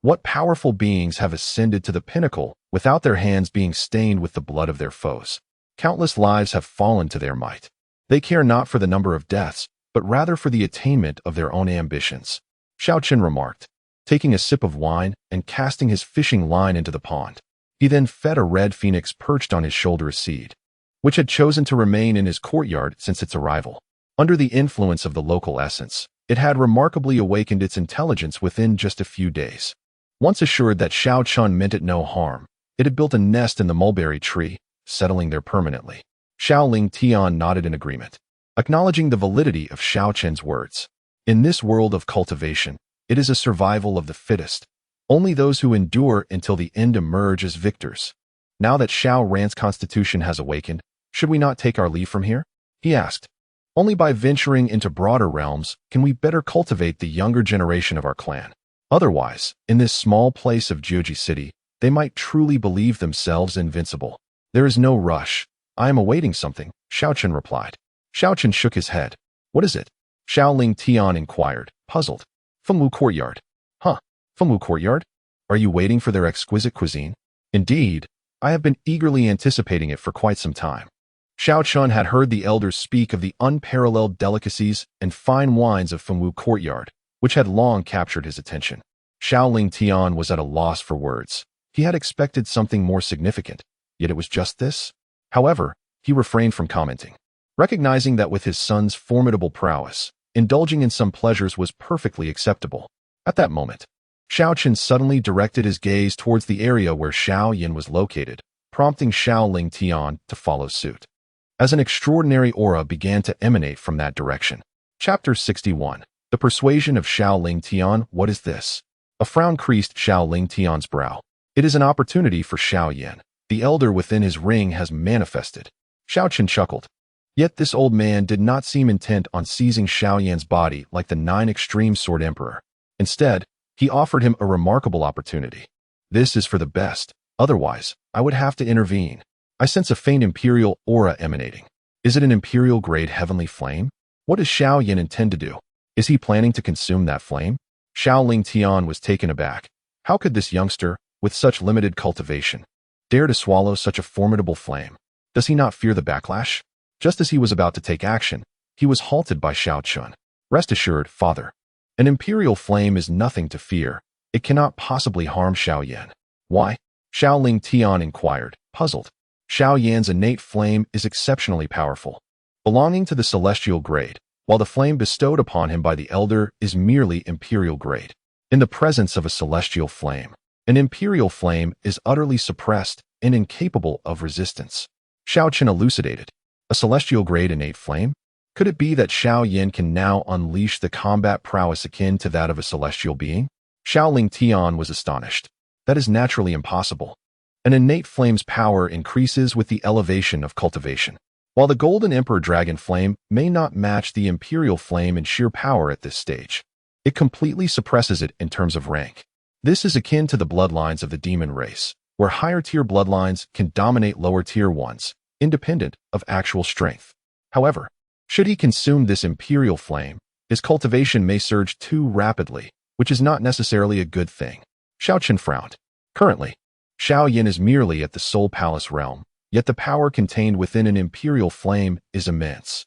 what powerful beings have ascended to the pinnacle without their hands being stained with the blood of their foes? Countless lives have fallen to their might. They care not for the number of deaths, but rather for the attainment of their own ambitions. Xiao Chen remarked, taking a sip of wine and casting his fishing line into the pond. He then fed a red phoenix perched on his shoulder a seed, which had chosen to remain in his courtyard since its arrival. Under the influence of the local essence, It had remarkably awakened its intelligence within just a few days. Once assured that Xiao Chen meant it no harm, it had built a nest in the mulberry tree, settling there permanently. Xiao Ling Tian nodded in agreement, acknowledging the validity of Xiao Chen's words. In this world of cultivation, it is a survival of the fittest. Only those who endure until the end emerge as victors. Now that Xiao Ran's constitution has awakened, should we not take our leave from here? He asked. Only by venturing into broader realms can we better cultivate the younger generation of our clan. Otherwise, in this small place of Jiuji City, they might truly believe themselves invincible. There is no rush. I am awaiting something, Xiao Chen replied. Xiao Chen shook his head. What is it? Xiao Ling Tian inquired, puzzled. Fengwu Courtyard. Huh, Fengwu Courtyard? Are you waiting for their exquisite cuisine? Indeed, I have been eagerly anticipating it for quite some time. Xiao Chen had heard the elders speak of the unparalleled delicacies and fine wines of Fengwu Courtyard, which had long captured his attention. Xiao Ling Tian was at a loss for words. He had expected something more significant, yet it was just this. However, he refrained from commenting, recognizing that with his son's formidable prowess, indulging in some pleasures was perfectly acceptable. At that moment, Xiao Chen suddenly directed his gaze towards the area where Xiao Yin was located, prompting Xiao Ling Tian to follow suit. As an extraordinary aura began to emanate from that direction. Chapter 61. The Persuasion of Xiao Ling Tian. What is this? A frown creased Xiao Ling Tian's brow. It is an opportunity for Xiao Yin. The elder within his ring has manifested. Xiao Chen chuckled. Yet this old man did not seem intent on seizing Xiao Yan's body like the 9 extreme sword emperor. Instead, he offered him a remarkable opportunity. This is for the best. Otherwise, I would have to intervene. I sense a faint imperial aura emanating. Is it an imperial-grade heavenly flame? What does Xiao Yin intend to do? Is he planning to consume that flame? Xiao Ling Tian was taken aback. How could this youngster, with such limited cultivation, dare to swallow such a formidable flame? Does he not fear the backlash? Just as he was about to take action, he was halted by Xiao Chen. Rest assured, father. An imperial flame is nothing to fear. It cannot possibly harm Xiao Yan. Why? Xiao Ling Tian inquired, puzzled. Xiao Yan's innate flame is exceptionally powerful, belonging to the celestial grade, while the flame bestowed upon him by the elder is merely imperial grade. In the presence of a celestial flame, an imperial flame is utterly suppressed and incapable of resistance. Xiao Chen elucidated. A celestial grade innate flame? Could it be that Xiao Yin can now unleash the combat prowess akin to that of a celestial being? Xiao Ling Tian was astonished. That is naturally impossible. An innate flame's power increases with the elevation of cultivation. While the Golden Emperor Dragon Flame may not match the Imperial Flame in sheer power at this stage, it completely suppresses it in terms of rank. This is akin to the bloodlines of the demon race, where higher-tier bloodlines can dominate lower-tier ones, independent of actual strength. However, should he consume this Imperial Flame, his cultivation may surge too rapidly, which is not necessarily a good thing. Xiao Chen frowned. Currently, Xiao Yin is merely at the Soul Palace realm, yet the power contained within an imperial flame is immense.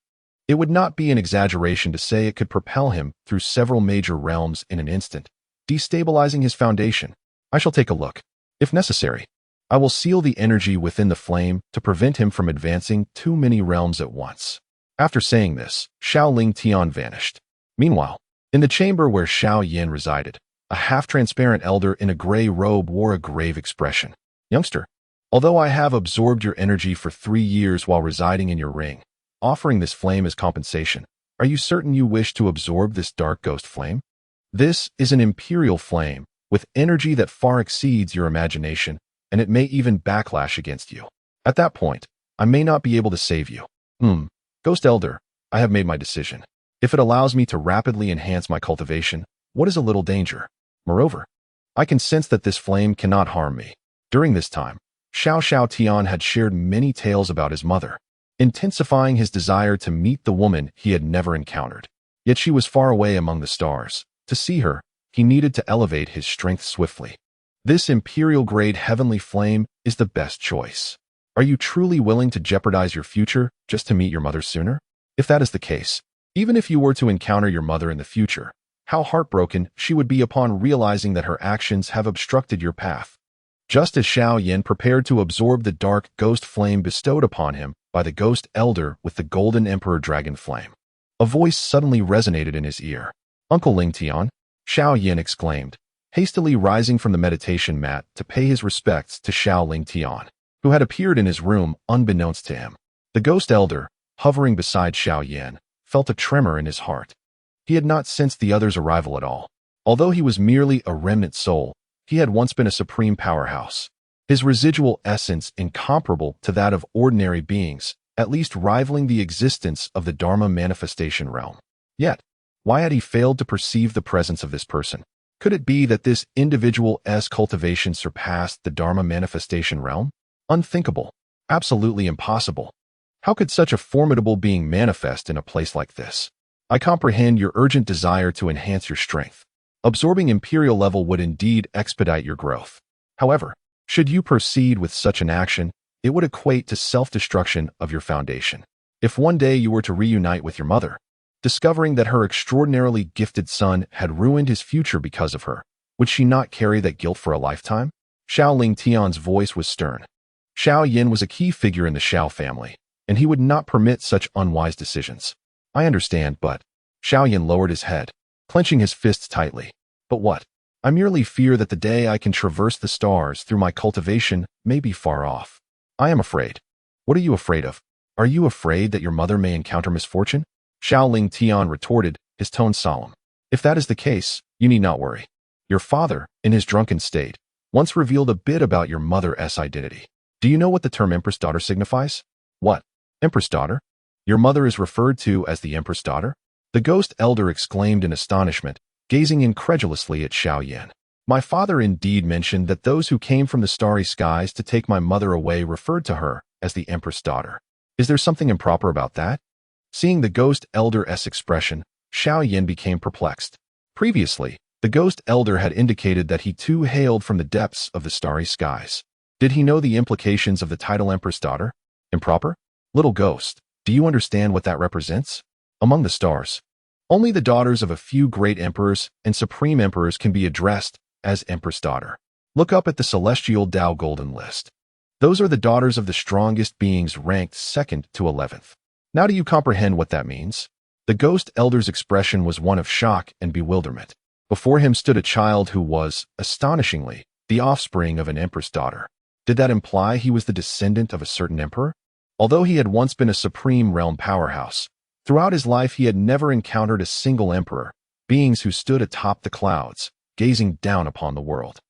It would not be an exaggeration to say it could propel him through several major realms in an instant, destabilizing his foundation. I shall take a look. If necessary, I will seal the energy within the flame to prevent him from advancing too many realms at once. After saying this, Xiao Ling Tian vanished. Meanwhile, in the chamber where Xiao Yin resided, a half-transparent elder in a gray robe wore a grave expression. Youngster, although I have absorbed your energy for 3 years while residing in your ring, offering this flame as compensation, are you certain you wish to absorb this dark ghost flame? This is an imperial flame, with energy that far exceeds your imagination, and it may even backlash against you. At that point, I may not be able to save you. Ghost Elder, I have made my decision. If it allows me to rapidly enhance my cultivation, what is a little danger? Moreover, I can sense that this flame cannot harm me. During this time, Xiao Tian had shared many tales about his mother, intensifying his desire to meet the woman he had never encountered. Yet she was far away among the stars. To see her, he needed to elevate his strength swiftly. This imperial-grade heavenly flame is the best choice. Are you truly willing to jeopardize your future just to meet your mother sooner? If that is the case, even if you were to encounter your mother in the future, how heartbroken she would be upon realizing that her actions have obstructed your path. Just as Xiao Yin prepared to absorb the dark ghost flame bestowed upon him by the ghost elder with the Golden Emperor Dragon Flame, a voice suddenly resonated in his ear. Uncle Ling Tian, Xiao Yin exclaimed, hastily rising from the meditation mat to pay his respects to Xiao Ling Tian, who had appeared in his room unbeknownst to him. The ghost elder, hovering beside Xiao Yin, felt a tremor in his heart. He had not sensed the other's arrival at all. Although he was merely a remnant soul, he had once been a supreme powerhouse. His residual essence incomparable to that of ordinary beings, at least rivaling the existence of the Dharma manifestation realm. Yet, why had he failed to perceive the presence of this person? Could it be that this individual's cultivation surpassed the Dharma manifestation realm? Unthinkable. Absolutely impossible. How could such a formidable being manifest in a place like this? I comprehend your urgent desire to enhance your strength. Absorbing imperial level would indeed expedite your growth. However, should you proceed with such an action, it would equate to self-destruction of your foundation. If one day you were to reunite with your mother, discovering that her extraordinarily gifted son had ruined his future because of her, would she not carry that guilt for a lifetime? Xiao Ling Tian's voice was stern. Xiao Yin was a key figure in the Xiao family, and he would not permit such unwise decisions. I understand, but... Xiao Yin lowered his head, clenching his fists tightly. But what? I merely fear that the day I can traverse the stars through my cultivation may be far off. I am afraid. What are you afraid of? Are you afraid that your mother may encounter misfortune? Xiao Ling Tian retorted, his tone solemn. If that is the case, you need not worry. Your father, in his drunken state, once revealed a bit about your mother's identity. Do you know what the term Empress Daughter signifies? What? Empress Daughter? Your mother is referred to as the Empress Daughter? The ghost elder exclaimed in astonishment, gazing incredulously at Xiao Yin. My father indeed mentioned that those who came from the starry skies to take my mother away referred to her as the Empress Daughter. Is there something improper about that? Seeing the ghost elder's expression, Xiao Yin became perplexed. Previously, the ghost elder had indicated that he too hailed from the depths of the starry skies. Did he know the implications of the title Empress Daughter? Improper? Little ghost, do you understand what that represents? Among the stars, only the daughters of a few great emperors and supreme emperors can be addressed as Empress Daughter. Look up at the Celestial Dao Golden List. Those are the daughters of the strongest beings ranked 2nd to 11th. Now do you comprehend what that means? The ghost elder's expression was one of shock and bewilderment. Before him stood a child who was, astonishingly, the offspring of an Empress Daughter. Did that imply he was the descendant of a certain emperor? Although he had once been a supreme realm powerhouse, throughout his life he had never encountered a single emperor, beings who stood atop the clouds, gazing down upon the world.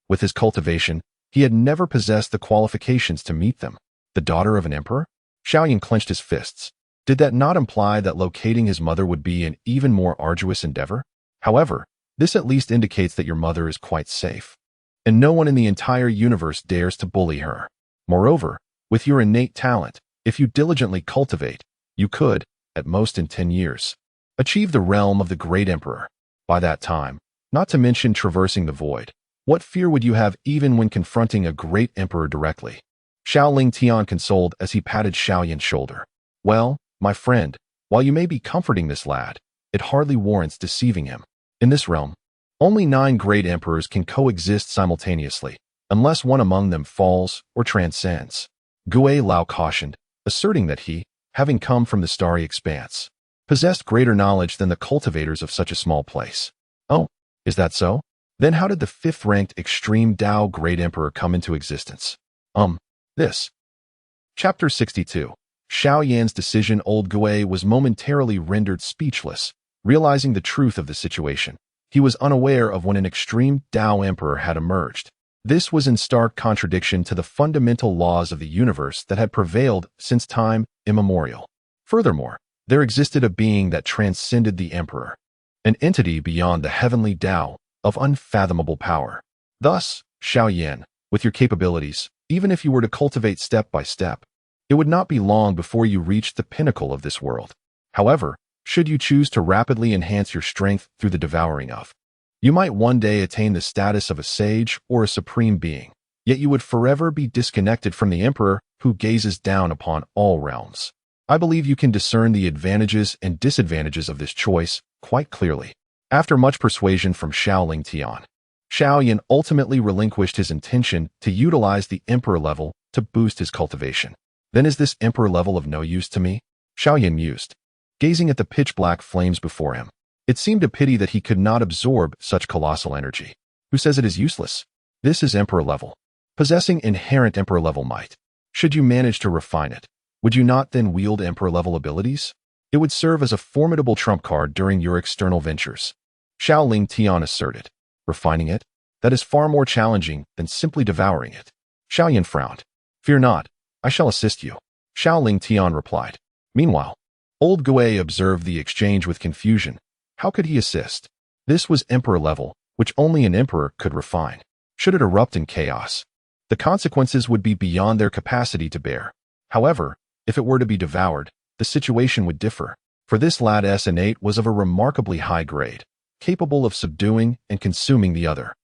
With his cultivation, he had never possessed the qualifications to meet them. The daughter of an emperor? Xiao Yin clenched his fists. Did that not imply that locating his mother would be an even more arduous endeavor? However, this at least indicates that your mother is quite safe, and no one in the entire universe dares to bully her. Moreover, with your innate talent, if you diligently cultivate, you could, at most in 10 years, achieve the realm of the great emperor. By that time, not to mention traversing the void, what fear would you have even when confronting a great emperor directly? Xiao Ling Tian consoled as he patted Xiao Yin's shoulder. Well, my friend, while you may be comforting this lad, it hardly warrants deceiving him. In this realm, only 9 great emperors can coexist simultaneously, unless one among them falls or transcends. Gue Lao cautioned, asserting that he, having come from the starry expanse, possessed greater knowledge than the cultivators of such a small place. Oh, is that so? Then how did the 5th-ranked extreme Dao Great Emperor come into existence? This. Chapter 62. Xiao Yan's decision. Old Gue was momentarily rendered speechless, realizing the truth of the situation. He was unaware of when an extreme Dao Emperor had emerged. This was in stark contradiction to the fundamental laws of the universe that had prevailed since time immemorial. Furthermore, there existed a being that transcended the Emperor, an entity beyond the heavenly Dao, of unfathomable power. Thus, Xiao Yan, with your capabilities, even if you were to cultivate step by step, it would not be long before you reached the pinnacle of this world. However, should you choose to rapidly enhance your strength through the devouring of, you might one day attain the status of a sage or a supreme being, yet you would forever be disconnected from the emperor who gazes down upon all realms. I believe you can discern the advantages and disadvantages of this choice quite clearly. After much persuasion from Xiao Ling Tian, Xiao Yin ultimately relinquished his intention to utilize the emperor level to boost his cultivation. Then is this emperor level of no use to me? Xiao Yin mused, gazing at the pitch-black flames before him. It seemed a pity that he could not absorb such colossal energy. Who says it is useless? This is emperor level, possessing inherent emperor level might. Should you manage to refine it, would you not then wield emperor level abilities? It would serve as a formidable trump card during your external ventures. Xiao Ling Tian asserted. Refining it? That is far more challenging than simply devouring it. Xiao Yan frowned. Fear not, I shall assist you. Xiao Ling Tian replied. Meanwhile, old Gui observed the exchange with confusion. How could he assist? This was emperor level, which only an emperor could refine. Should it erupt in chaos, the consequences would be beyond their capacity to bear. However, if it were to be devoured, the situation would differ, for this lad's innate was of a remarkably high grade, capable of subduing and consuming the other.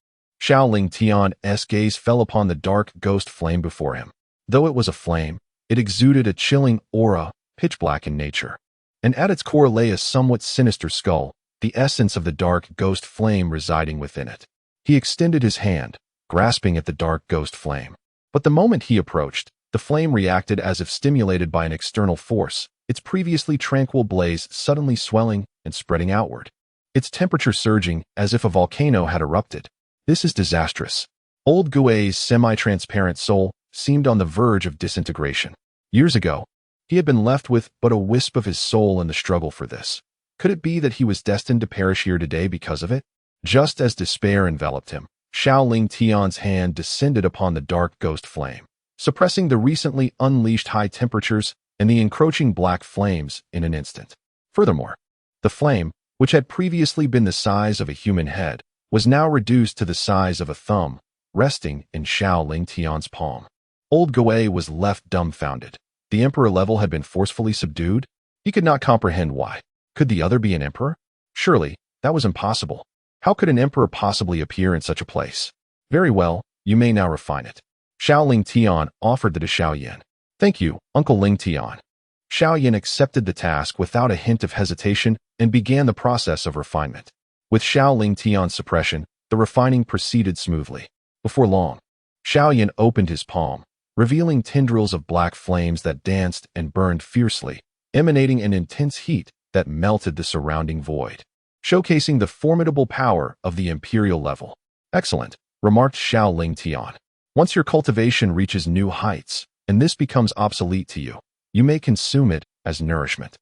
Xiao Ling Tian's gaze fell upon the dark ghost flame before him. Though it was a flame, it exuded a chilling aura, pitch black in nature. And at its core lay a somewhat sinister skull, the essence of the dark ghost flame residing within it. He extended his hand, grasping at the dark ghost flame. But the moment he approached, the flame reacted as if stimulated by an external force, its previously tranquil blaze suddenly swelling and spreading outward, its temperature surging as if a volcano had erupted. This is disastrous. Old Gui's semi-transparent soul seemed on the verge of disintegration. Years ago, he had been left with but a wisp of his soul in the struggle for this. Could it be that he was destined to perish here today because of it? Just as despair enveloped him, Xiao Ling Tian's hand descended upon the dark ghost flame, suppressing the recently unleashed high temperatures and the encroaching black flames in an instant. Furthermore, the flame, which had previously been the size of a human head, was now reduced to the size of a thumb, resting in Xiao Ling Tian's palm. Old Gui was left dumbfounded. The emperor level had been forcefully subdued? He could not comprehend why. Could the other be an emperor? Surely, that was impossible. How could an emperor possibly appear in such a place? Very well, you may now refine it. Xiao Ling Tian offered that to Xiao Yan. Thank you, Uncle Ling Tian. Xiao Yan accepted the task without a hint of hesitation and began the process of refinement. With Xiao Ling Tian's suppression, the refining proceeded smoothly. Before long, Xiao Yan opened his palm, revealing tendrils of black flames that danced and burned fiercely, emanating an intense heat that melted the surrounding void, showcasing the formidable power of the imperial level. Excellent, remarked Xiao Ling Tian. Once your cultivation reaches new heights, and this becomes obsolete to you, you may consume it as nourishment.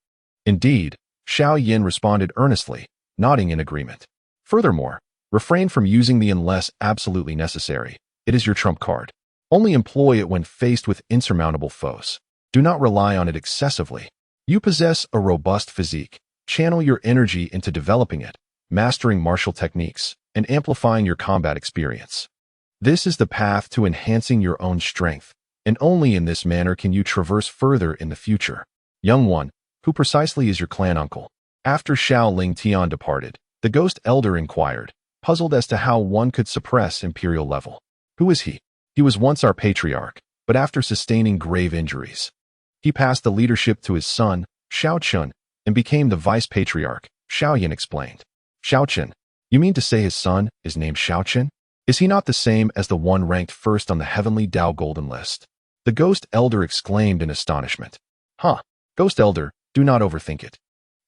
Indeed, Xiao Yan responded earnestly, nodding in agreement. Furthermore, refrain from using the unless absolutely necessary. It is your trump card. Only employ it when faced with insurmountable foes. Do not rely on it excessively. You possess a robust physique. Channel your energy into developing it, mastering martial techniques, and amplifying your combat experience. This is the path to enhancing your own strength, and only in this manner can you traverse further in the future. Young one, who precisely is your clan uncle? After Xiao Ling Tian departed, the ghost elder inquired, puzzled as to how one could suppress imperial level. Who is he? He was once our patriarch, but after sustaining grave injuries, he passed the leadership to his son, Xiao Chen, and became the vice patriarch, Xiao Yan explained. Xiao Chen? You mean to say his son is named Xiao Chen? Is he not the same as the one ranked first on the Heavenly Dao Golden List? The ghost elder exclaimed in astonishment. Huh, ghost elder, do not overthink it.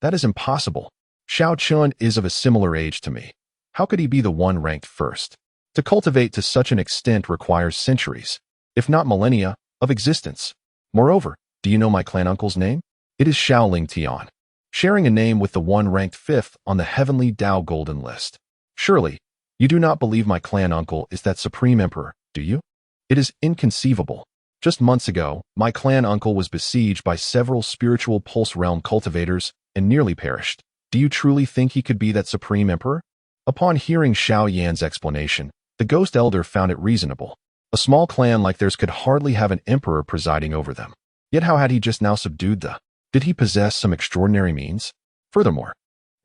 That is impossible. Xiao Chen is of a similar age to me. How could he be the one ranked first? To cultivate to such an extent requires centuries, if not millennia, of existence. Moreover, do you know my clan uncle's name? It is Xiao Ling Tian, sharing a name with the one ranked fifth on the Heavenly Dao Golden List. Surely, you do not believe my clan uncle is that supreme emperor, do you? It is inconceivable. Just months ago, my clan uncle was besieged by several spiritual pulse realm cultivators and nearly perished. Do you truly think he could be that supreme emperor? Upon hearing Xiao Yan's explanation, the ghost elder found it reasonable. A small clan like theirs could hardly have an emperor presiding over them. Yet how had he just now subdued the? Did he possess some extraordinary means? Furthermore,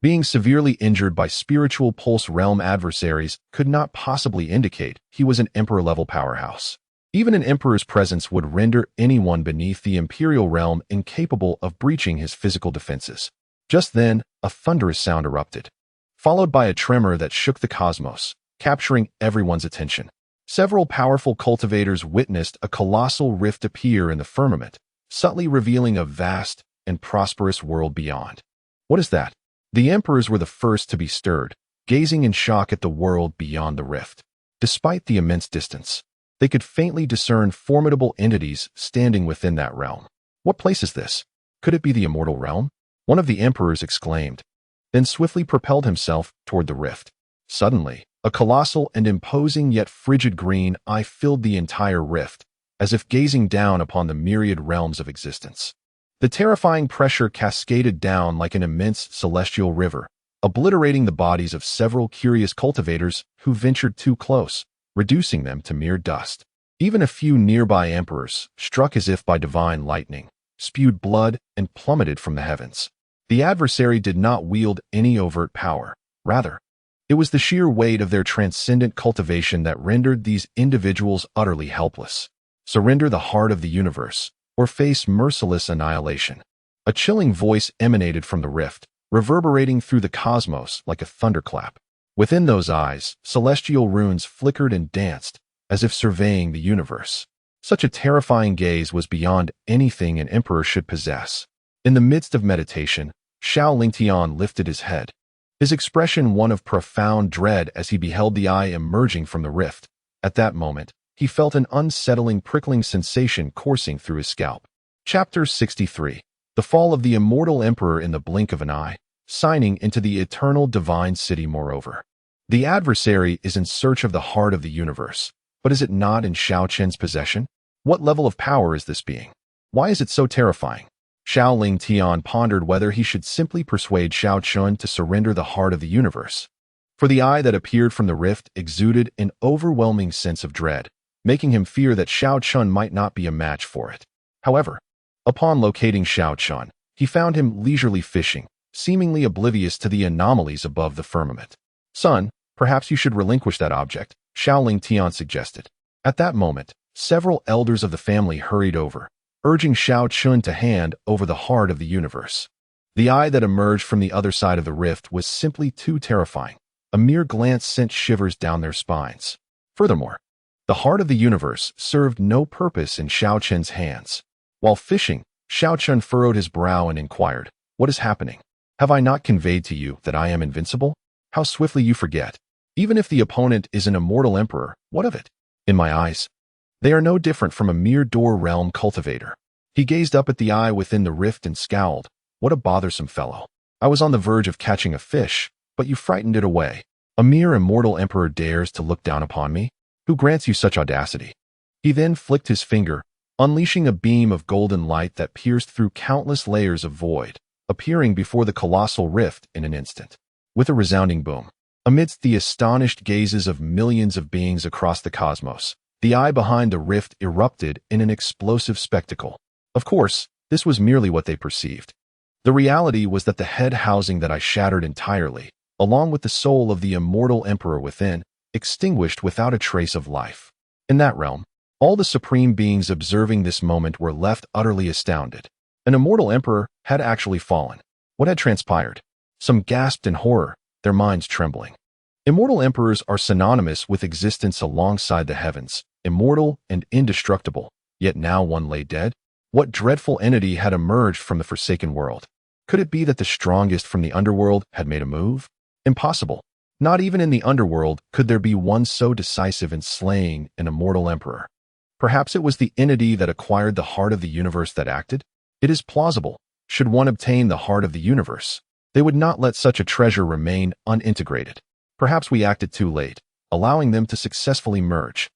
being severely injured by spiritual pulse realm adversaries could not possibly indicate he was an emperor-level powerhouse. Even an emperor's presence would render anyone beneath the imperial realm incapable of breaching his physical defenses. Just then, a thunderous sound erupted, followed by a tremor that shook the cosmos, capturing everyone's attention. Several powerful cultivators witnessed a colossal rift appear in the firmament, subtly revealing a vast and prosperous world beyond. What is that? The emperors were the first to be stirred, gazing in shock at the world beyond the rift. Despite the immense distance, they could faintly discern formidable entities standing within that realm. What place is this? Could it be the immortal realm? One of the emperors exclaimed, then swiftly propelled himself toward the rift. Suddenly, a colossal and imposing yet frigid green eye filled the entire rift, as if gazing down upon the myriad realms of existence. The terrifying pressure cascaded down like an immense celestial river, obliterating the bodies of several curious cultivators who ventured too close, reducing them to mere dust. Even a few nearby emperors, struck as if by divine lightning, spewed blood and plummeted from the heavens. The adversary did not wield any overt power. Rather, it was the sheer weight of their transcendent cultivation that rendered these individuals utterly helpless. Surrender the heart of the universe, or face merciless annihilation. A chilling voice emanated from the rift, reverberating through the cosmos like a thunderclap. Within those eyes, celestial runes flickered and danced, as if surveying the universe. Such a terrifying gaze was beyond anything an emperor should possess. In the midst of meditation, Xiao Lingtian lifted his head, his expression one of profound dread as he beheld the eye emerging from the rift. At that moment, he felt an unsettling prickling sensation coursing through his scalp. Chapter 63. The Fall of the Immortal Emperor in the Blink of an Eye, signing into the eternal divine city moreover. The adversary is in search of the heart of the universe, but is it not in Xiao Chen's possession? What level of power is this being? Why is it so terrifying? Xiao Lingtian pondered whether he should simply persuade Xiao Chen to surrender the heart of the universe. For the eye that appeared from the rift exuded an overwhelming sense of dread, making him fear that Xiao Chen might not be a match for it. However, upon locating Xiao Chen, he found him leisurely fishing, seemingly oblivious to the anomalies above the firmament. Son, perhaps you should relinquish that object, Xiao Lingtian suggested. At that moment, several elders of the family hurried over, urging Xiao Chen to hand over the heart of the universe. The eye that emerged from the other side of the rift was simply too terrifying. A mere glance sent shivers down their spines. Furthermore, the heart of the universe served no purpose in Xiao Chen's hands. While fishing, Xiao Chen furrowed his brow and inquired, "What is happening? Have I not conveyed to you that I am invincible? How swiftly you forget. Even if the opponent is an immortal emperor, what of it? In my eyes, they are no different from a mere door realm cultivator." He gazed up at the eye within the rift and scowled. What a bothersome fellow. I was on the verge of catching a fish, but you frightened it away. A mere immortal emperor dares to look down upon me? Who grants you such audacity? He then flicked his finger, unleashing a beam of golden light that pierced through countless layers of void, appearing before the colossal rift in an instant. With a resounding boom, amidst the astonished gazes of millions of beings across the cosmos, the eye behind the rift erupted in an explosive spectacle. Of course, this was merely what they perceived. The reality was that the head housing that I shattered entirely, along with the soul of the immortal emperor within, extinguished without a trace of life. In that realm, all the supreme beings observing this moment were left utterly astounded. An immortal emperor had actually fallen. What had transpired? Some gasped in horror, their minds trembling. Immortal emperors are synonymous with existence alongside the heavens, immortal and indestructible, yet now one lay dead? What dreadful entity had emerged from the forsaken world? Could it be that the strongest from the underworld had made a move? Impossible. Not even in the underworld could there be one so decisive in slaying an immortal emperor. Perhaps it was the entity that acquired the heart of the universe that acted? It is plausible. Should one obtain the heart of the universe, they would not let such a treasure remain unintegrated. Perhaps we acted too late, allowing them to successfully merge.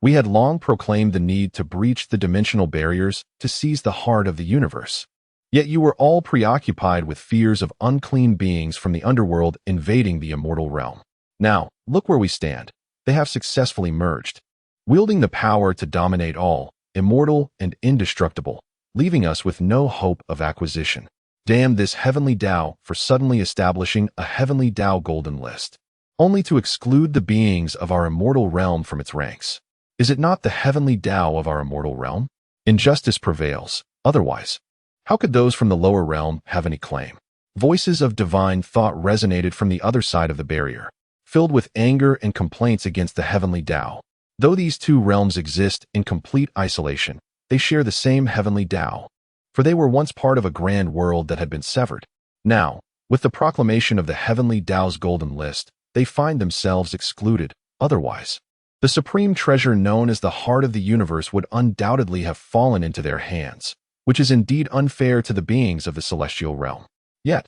We had long proclaimed the need to breach the dimensional barriers to seize the heart of the universe. Yet you were all preoccupied with fears of unclean beings from the underworld invading the immortal realm. Now, look where we stand. They have successfully merged, wielding the power to dominate all, immortal and indestructible, leaving us with no hope of acquisition. Damn this Heavenly Dao for suddenly establishing a Heavenly Dao Golden List, only to exclude the beings of our immortal realm from its ranks. Is it not the Heavenly Dao of our immortal realm? Injustice prevails. Otherwise, how could those from the lower realm have any claim? Voices of divine thought resonated from the other side of the barrier, filled with anger and complaints against the Heavenly Dao. Though these two realms exist in complete isolation, they share the same Heavenly Dao, for they were once part of a grand world that had been severed. Now, With the proclamation of the Heavenly Dao's Golden List, they find themselves excluded. Otherwise, the supreme treasure known as the heart of the universe would undoubtedly have fallen into their hands, which is indeed unfair to the beings of the celestial realm. Yet,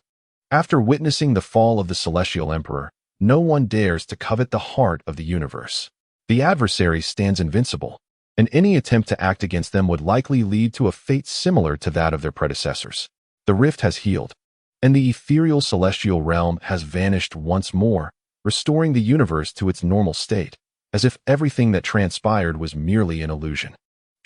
after witnessing the fall of the celestial emperor, no one dares to covet the heart of the universe. The adversary stands invincible, and any attempt to act against them would likely lead to a fate similar to that of their predecessors. The rift has healed, and the ethereal celestial realm has vanished once more, restoring the universe to its normal state, as if everything that transpired was merely an illusion.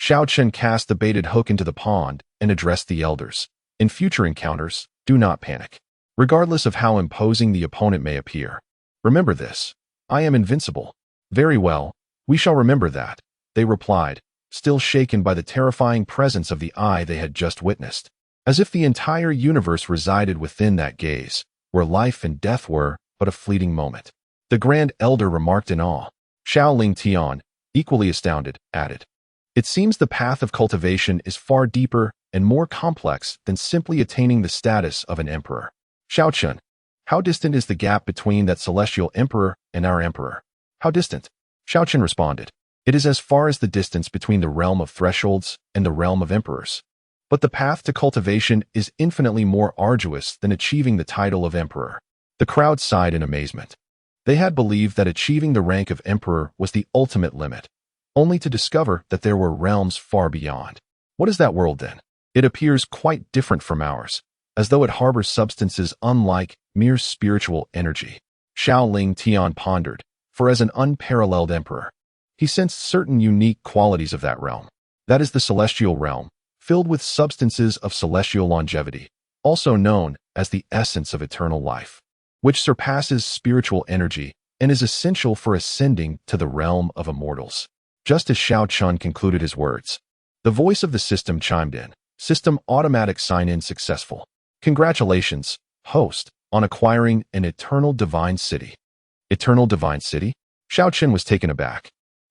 Xiao Chen cast the baited hook into the pond and addressed the elders. In future encounters, do not panic. Regardless of how imposing the opponent may appear, remember this: I am invincible. Very well, we shall remember that, they replied, still shaken by the terrifying presence of the eye they had just witnessed, as if the entire universe resided within that gaze, where life and death were but a fleeting moment. The Grand Elder remarked in awe. Xiao Ling Tian, equally astounded, added, "It seems the path of cultivation is far deeper and more complex than simply attaining the status of an emperor." Xiao Chen, how distant is the gap between that celestial emperor and our emperor? How distant? Xiao Chen responded, "It is as far as the distance between the realm of thresholds and the realm of emperors. But the path to cultivation is infinitely more arduous than achieving the title of emperor." The crowd sighed in amazement. They had believed that achieving the rank of emperor was the ultimate limit, only to discover that there were realms far beyond. What is that world then? It appears quite different from ours, as though it harbors substances unlike mere spiritual energy. Xiao Ling Tian pondered, for as an unparalleled emperor, he sensed certain unique qualities of that realm. That is the celestial realm, filled with substances of celestial longevity, also known as the essence of eternal life, which surpasses spiritual energy and is essential for ascending to the realm of immortals. Just as Xiao Chen concluded his words, the voice of the system chimed in. System automatic sign-in successful. Congratulations, host, on acquiring an eternal divine city. Eternal divine city? Xiao Chen was taken aback.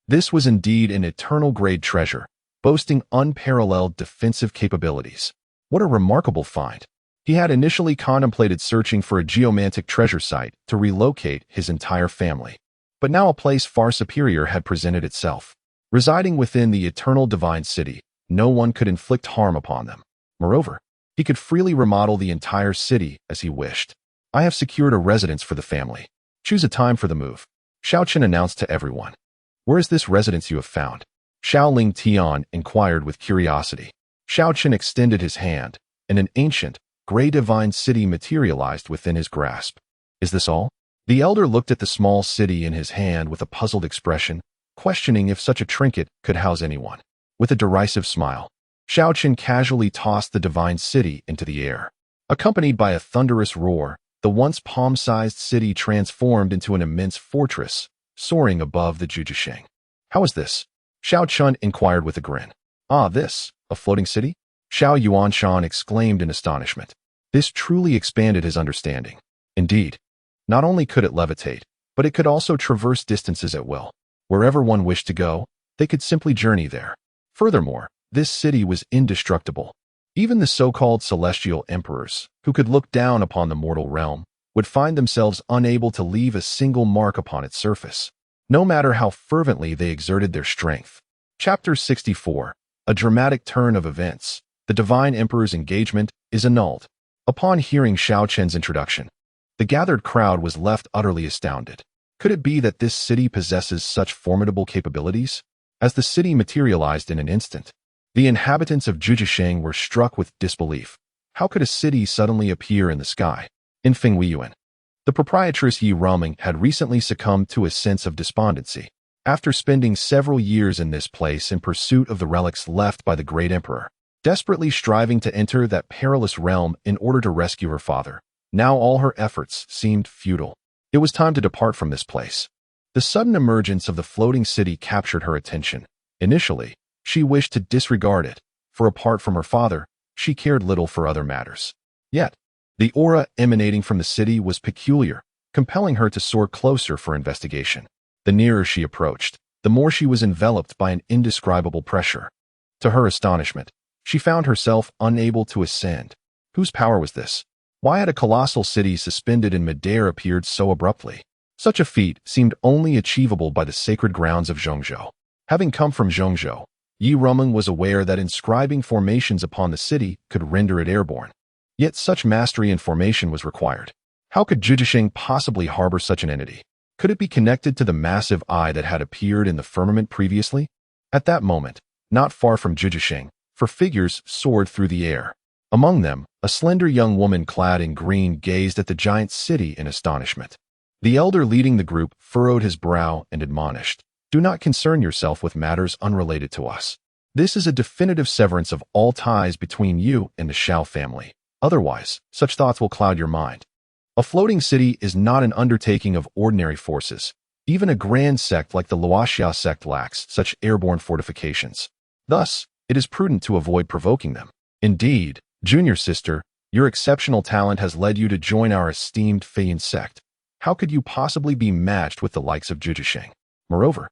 This was indeed an eternal grade treasure, boasting unparalleled defensive capabilities. What a remarkable find. He had initially contemplated searching for a geomantic treasure site to relocate his entire family. But now a place far superior had presented itself. Residing within the eternal divine city, no one could inflict harm upon them. Moreover, he could freely remodel the entire city as he wished. I have secured a residence for the family. Choose a time for the move. Xiao Chen announced to everyone. Where is this residence you have found? Xiao Ling Tian inquired with curiosity. Xiao Chen extended his hand, and an ancient, gray divine city materialized within his grasp. Is this all? The elder looked at the small city in his hand with a puzzled expression, questioning if such a trinket could house anyone. With a derisive smile, Xiao Chen casually tossed the divine city into the air. Accompanied by a thunderous roar, the once palm-sized city transformed into an immense fortress, soaring above the Jujisheng. How is this? Xiao Chen inquired with a grin. Ah, this, a floating city? Xiao Yuanshan exclaimed in astonishment. This truly expanded his understanding. Indeed, not only could it levitate, but it could also traverse distances at will. Wherever one wished to go, they could simply journey there. Furthermore, this city was indestructible. Even the so-called celestial emperors, who could look down upon the mortal realm, would find themselves unable to leave a single mark upon its surface, no matter how fervently they exerted their strength. Chapter 64. A dramatic turn of events. The Divine Emperor's engagement is annulled. Upon hearing Xiao Chen's introduction, the gathered crowd was left utterly astounded. Could it be that this city possesses such formidable capabilities? As the city materialized in an instant, the inhabitants of Jujisheng were struck with disbelief. How could a city suddenly appear in the sky? In Fenghuiyuan, the proprietress Yi Ruming had recently succumbed to a sense of despondency. After spending several years in this place in pursuit of the relics left by the great emperor, desperately striving to enter that perilous realm in order to rescue her father, now all her efforts seemed futile. It was time to depart from this place. The sudden emergence of the floating city captured her attention. Initially, she wished to disregard it, for apart from her father, she cared little for other matters. Yet, the aura emanating from the city was peculiar, compelling her to soar closer for investigation. The nearer she approached, the more she was enveloped by an indescribable pressure. To her astonishment, she found herself unable to ascend. Whose power was this? Why had a colossal city suspended in midair appeared so abruptly? Such a feat seemed only achievable by the sacred grounds of Zhongzhou. Having come from Zhongzhou, Yi Rumeng was aware that inscribing formations upon the city could render it airborne. Yet such mastery in formation was required. How could Zhuzhisheng possibly harbor such an entity? Could it be connected to the massive eye that had appeared in the firmament previously? At that moment, not far from Zhuzhisheng, four figures soared through the air. Among them, a slender young woman clad in green gazed at the giant city in astonishment. The elder leading the group furrowed his brow and admonished, "Do not concern yourself with matters unrelated to us. This is a definitive severance of all ties between you and the Xiao family. Otherwise, such thoughts will cloud your mind. A floating city is not an undertaking of ordinary forces. Even a grand sect like the Luoxia sect lacks such airborne fortifications. Thus, it is prudent to avoid provoking them. Indeed, junior sister, your exceptional talent has led you to join our esteemed Feiyin sect. How could you possibly be matched with the likes of Zhuzhisheng? Moreover,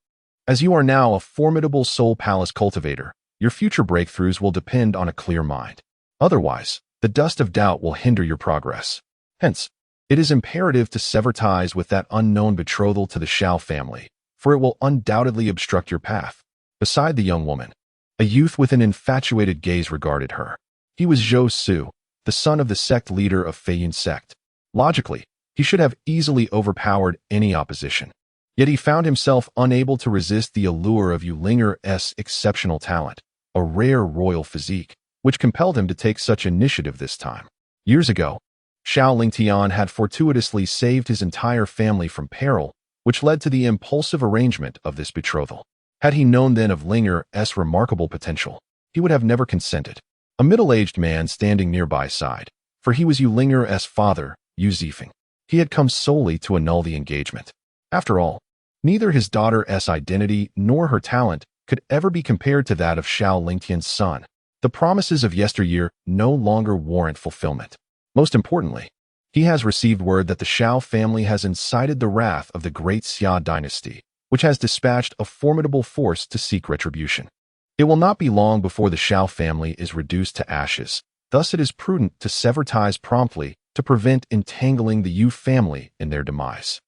as you are now a formidable soul palace cultivator, your future breakthroughs will depend on a clear mind. Otherwise, the dust of doubt will hinder your progress. Hence, it is imperative to sever ties with that unknown betrothal to the Xiao family, for it will undoubtedly obstruct your path." Beside the young woman, a youth with an infatuated gaze regarded her. He was Zhou Su, the son of the sect leader of Feiyin sect. Logically, he should have easily overpowered any opposition. Yet he found himself unable to resist the allure of Yu Linger's exceptional talent, a rare royal physique, which compelled him to take such initiative this time. Years ago, Xiao Lingtian had fortuitously saved his entire family from peril, which led to the impulsive arrangement of this betrothal. Had he known then of Linger's remarkable potential, he would have never consented. A middle-aged man standing nearby sighed, for he was Yu Linger's father, Yu Zifeng. He had come solely to annul the engagement. After all, neither his daughter's identity nor her talent could ever be compared to that of Xiao Lingtian's son. The promises of yesteryear no longer warrant fulfillment. Most importantly, he has received word that the Xiao family has incited the wrath of the great Xia dynasty, which has dispatched a formidable force to seek retribution. It will not be long before the Xiao family is reduced to ashes. Thus it is prudent to sever ties promptly to prevent entangling the Yu family in their demise.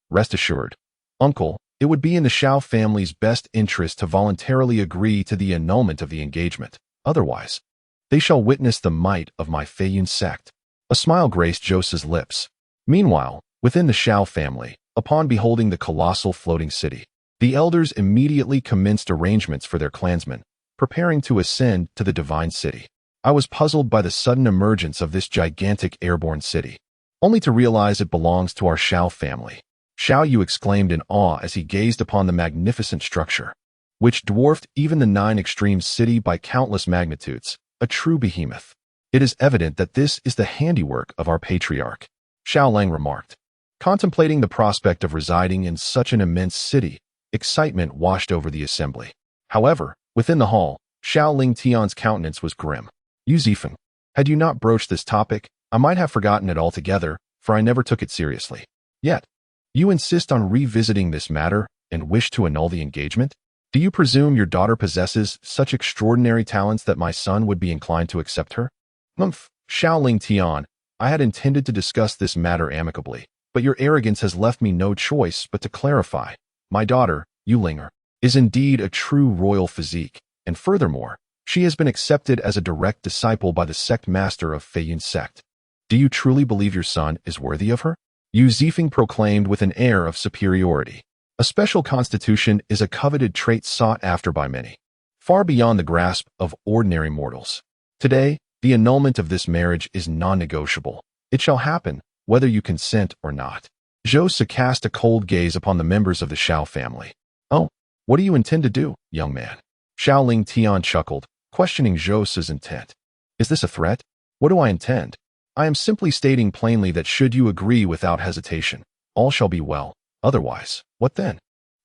Rest assured, uncle, it would be in the Xiao family's best interest to voluntarily agree to the annulment of the engagement. Otherwise, they shall witness the might of my Feiyin sect. A smile graced Zhou's lips. Meanwhile, within the Xiao family, upon beholding the colossal floating city, the elders immediately commenced arrangements for their clansmen, preparing to ascend to the divine city. I was puzzled by the sudden emergence of this gigantic airborne city, only to realize it belongs to our Xiao family. Xiao Yu exclaimed in awe as he gazed upon the magnificent structure, which dwarfed even the Nine Extremes city by countless magnitudes, a true behemoth. "It is evident that this is the handiwork of our patriarch," Xiao Lang remarked. Contemplating the prospect of residing in such an immense city, excitement washed over the assembly. However, within the hall, Xiao Lingtian's countenance was grim. "Yu Zifeng, had you not broached this topic, I might have forgotten it altogether, for I never took it seriously. Yet, you insist on revisiting this matter and wish to annul the engagement? Do you presume your daughter possesses such extraordinary talents that my son would be inclined to accept her?" "Humph, Xiao Lingtian, I had intended to discuss this matter amicably, but your arrogance has left me no choice but to clarify. My daughter, Yu Linger, is indeed a true royal physique, and furthermore, she has been accepted as a direct disciple by the sect master of Feiyin sect. Do you truly believe your son is worthy of her?" Yu Zifeng proclaimed with an air of superiority. A special constitution is a coveted trait sought after by many, far beyond the grasp of ordinary mortals. Today, the annulment of this marriage is non-negotiable. It shall happen, whether you consent or not. Zhou cast a cold gaze upon the members of the Xiao family. "Oh, what do you intend to do, young man?" Xiao Lingtian chuckled, questioning Zhou's intent. "Is this a threat? What do I intend? I am simply stating plainly that should you agree without hesitation, all shall be well. Otherwise, what then?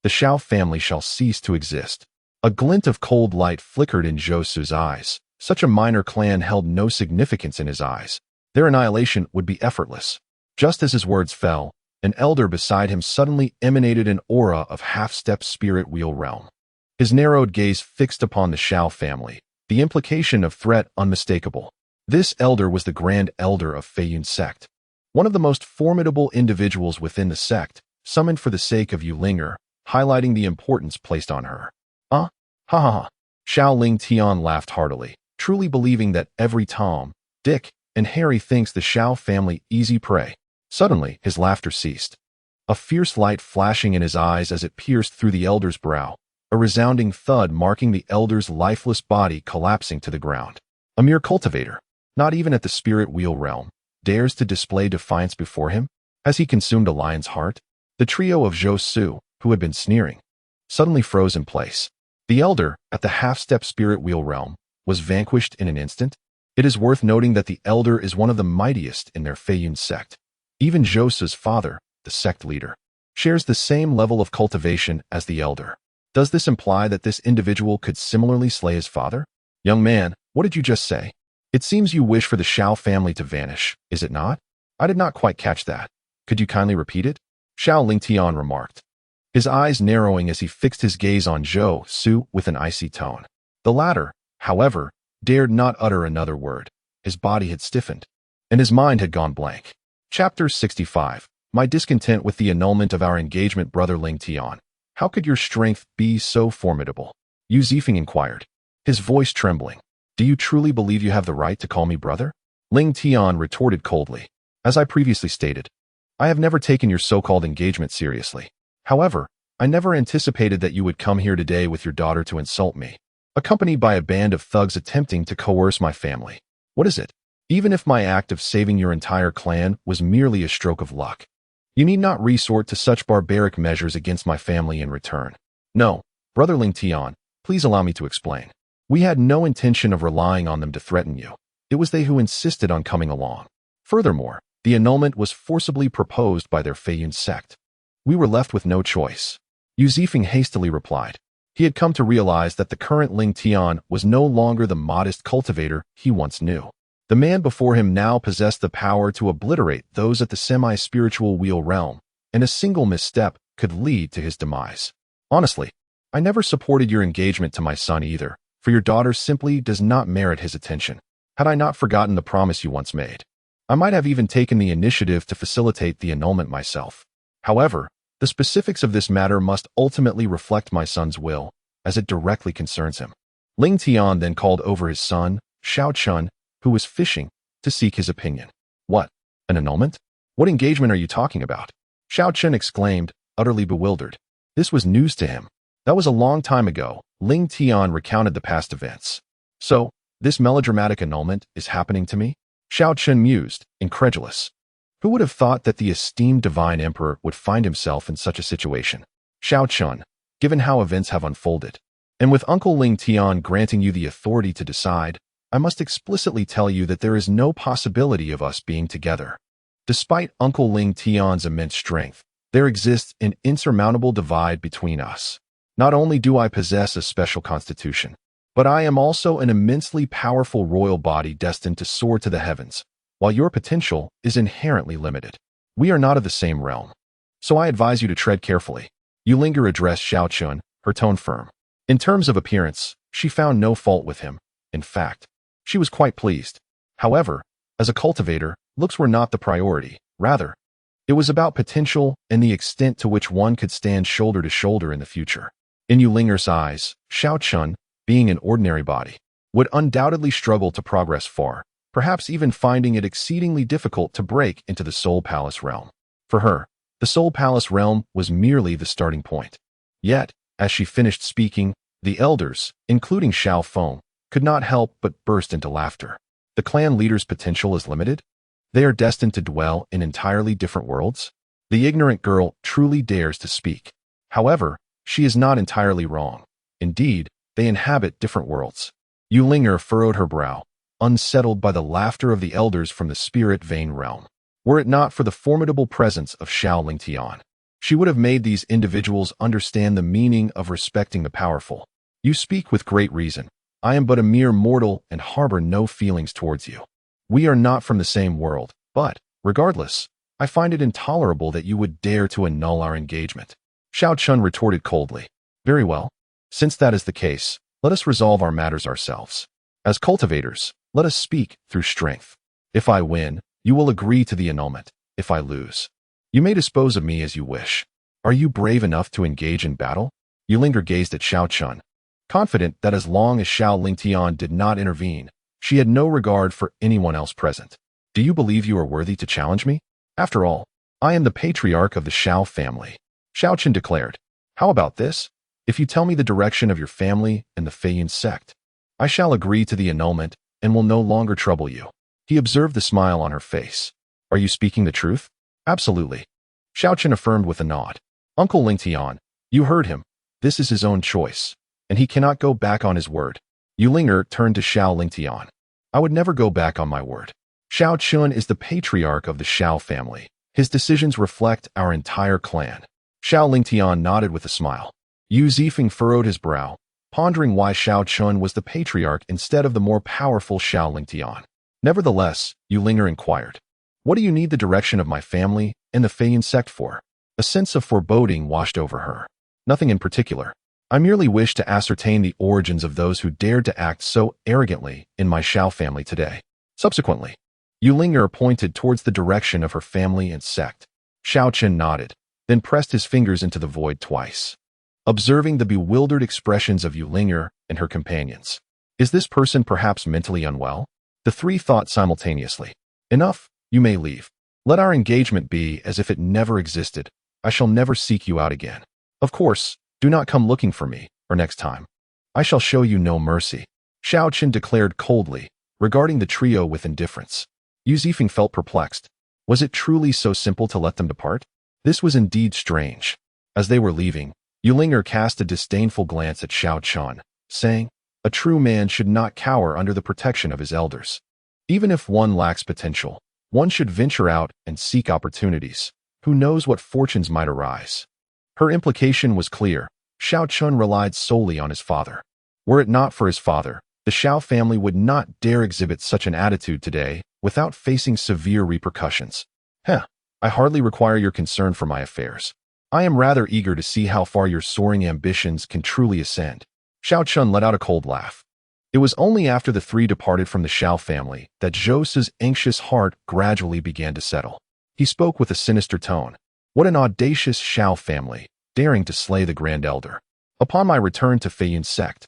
The Xiao family shall cease to exist." A glint of cold light flickered in Zhou's eyes. Such a minor clan held no significance in his eyes. Their annihilation would be effortless. Just as his words fell, an elder beside him suddenly emanated an aura of half-step spirit wheel realm. His narrowed gaze fixed upon the Xiao family, the implication of threat unmistakable. This elder was the Grand Elder of Feiyun sect, one of the most formidable individuals within the sect, summoned for the sake of Yu Linger, highlighting the importance placed on her. Ha ha ha. Xiao Ling Tian laughed heartily, truly believing that every Tom, Dick, and Harry thinks the Xiao family easy prey. Suddenly, his laughter ceased, a fierce light flashing in his eyes as it pierced through the elder's brow, a resounding thud marking the elder's lifeless body collapsing to the ground. A mere cultivator, not even at the spirit wheel realm, dares to display defiance before him? Has he consumed a lion's heart? The trio of Zhou Su, who had been sneering, suddenly froze in place. The elder, at the half-step spirit wheel realm, was vanquished in an instant. It is worth noting that the elder is one of the mightiest in their Feiyun sect. Even Zhou Su's father, the sect leader, shares the same level of cultivation as the elder. Does this imply that this individual could similarly slay his father? Young man, what did you just say? It seems you wish for the Xiao family to vanish, is it not? I did not quite catch that. Could you kindly repeat it? Xiao Ling Tian remarked, his eyes narrowing as he fixed his gaze on Zhou Su with an icy tone. The latter, however, dared not utter another word. His body had stiffened, and his mind had gone blank. Chapter 65. My discontent with the annulment of our engagement, brother Ling Tian. How could your strength be so formidable? Yu Zifeng inquired, his voice trembling. Do you truly believe you have the right to call me brother? Ling Tian retorted coldly. As I previously stated, I have never taken your so-called engagement seriously. However, I never anticipated that you would come here today with your daughter to insult me, accompanied by a band of thugs attempting to coerce my family. What is it? Even if my act of saving your entire clan was merely a stroke of luck, you need not resort to such barbaric measures against my family in return. No, brother Ling Tian, please allow me to explain. We had no intention of relying on them to threaten you. It was they who insisted on coming along. Furthermore, the annulment was forcibly proposed by their Feiyun sect. We were left with no choice. Yu Zifeng hastily replied. He had come to realize that the current Ling Tian was no longer the modest cultivator he once knew. The man before him now possessed the power to obliterate those at the semi-spiritual wheel realm, and a single misstep could lead to his demise. Honestly, I never supported your engagement to my son either, for your daughter simply does not merit his attention. Had I not forgotten the promise you once made, I might have even taken the initiative to facilitate the annulment myself. However, the specifics of this matter must ultimately reflect my son's will, as it directly concerns him. Ling Tian then called over his son, Xiao Chen, who was fishing, to seek his opinion. What? An annulment? What engagement are you talking about? Xiao Chen exclaimed, utterly bewildered. This was news to him. That was a long time ago. Ling Tian recounted the past events. So, this melodramatic annulment is happening to me? Xiao Chen mused, incredulous. Who would have thought that the esteemed divine emperor would find himself in such a situation? Xiao Chen, given how events have unfolded, and with Uncle Ling Tian granting you the authority to decide, I must explicitly tell you that there is no possibility of us being together. Despite Uncle Ling Tian's immense strength, there exists an insurmountable divide between us. Not only do I possess a special constitution, but I am also an immensely powerful royal body destined to soar to the heavens, while your potential is inherently limited. We are not of the same realm, so I advise you to tread carefully. Yu Linger addressed Xiao Chen, her tone firm. In terms of appearance, she found no fault with him. In fact, she was quite pleased. However, as a cultivator, looks were not the priority. Rather, it was about potential and the extent to which one could stand shoulder to shoulder in the future. In Yu Linger's eyes, Xiao Chen, being an ordinary body, would undoubtedly struggle to progress far, perhaps even finding it exceedingly difficult to break into the Soul Palace realm. For her, the Soul Palace realm was merely the starting point. Yet, as she finished speaking, the elders, including Xiao Feng, could not help but burst into laughter. The clan leader's potential is limited? They are destined to dwell in entirely different worlds? The ignorant girl truly dares to speak. However, she is not entirely wrong. Indeed, they inhabit different worlds. Yu Linger furrowed her brow, unsettled by the laughter of the elders from the spirit vein realm. Were it not for the formidable presence of Xiao Ling Tian, she would have made these individuals understand the meaning of respecting the powerful. You speak with great reason. I am but a mere mortal and harbor no feelings towards you. We are not from the same world, but, regardless, I find it intolerable that you would dare to annul our engagement. Xiao Chen retorted coldly. Very well. Since that is the case, let us resolve our matters ourselves. As cultivators, Let us speak through strength. If I win, you will agree to the annulment. If I lose, you may dispose of me as you wish. Are you brave enough to engage in battle? Yulinger gazed at Xiao Chen, confident that as long as Xiao Lingtian did not intervene, she had no regard for anyone else present. Do you believe you are worthy to challenge me? After all, I am the patriarch of the Xiao family, Xiao Chen declared. How about this? If you tell me the direction of your family and the Feiyun sect, I shall agree to the annulment and will no longer trouble you. He observed the smile on her face. Are you speaking the truth? Absolutely. Xiao Chen affirmed with a nod. Uncle Lingtian, you heard him. This is his own choice, and he cannot go back on his word. Yulinger turned to Xiao Lingtian. I would never go back on my word. Xiao Chen is the patriarch of the Xiao family. His decisions reflect our entire clan. Xiao Lingtian nodded with a smile. Yu Zifeng furrowed his brow, pondering why Xiao Chen was the patriarch instead of the more powerful Xiao Lingtian. Nevertheless, Yulinger inquired, what do you need the direction of my family and the Feiyun sect for? A sense of foreboding washed over her. Nothing in particular. I merely wish to ascertain the origins of those who dared to act so arrogantly in my Xiao family today. Subsequently, Yulinger pointed towards the direction of her family and sect. Xiao Chen nodded, then pressed his fingers into the void twice, observing the bewildered expressions of Yulinger and her companions. Is this person perhaps mentally unwell? The three thought simultaneously. Enough, you may leave. Let our engagement be as if it never existed. I shall never seek you out again. Of course, do not come looking for me, or next time. I shall show you no mercy. Xiao Chen declared coldly, regarding the trio with indifference. Yu Zifeng felt perplexed. Was it truly so simple to let them depart? This was indeed strange. As they were leaving, Yulinger cast a disdainful glance at Xiao Chen, saying, a true man should not cower under the protection of his elders. Even if one lacks potential, one should venture out and seek opportunities. Who knows what fortunes might arise? Her implication was clear. Xiao Chen relied solely on his father. Were it not for his father, the Xiao family would not dare exhibit such an attitude today without facing severe repercussions. I hardly require your concern for my affairs. I am rather eager to see how far your soaring ambitions can truly ascend. Xiao Chen let out a cold laugh. It was only after the three departed from the Xiao family that Zhou's anxious heart gradually began to settle. He spoke with a sinister tone. What an audacious Xiao family, daring to slay the Grand Elder. Upon my return to Feiyun sect,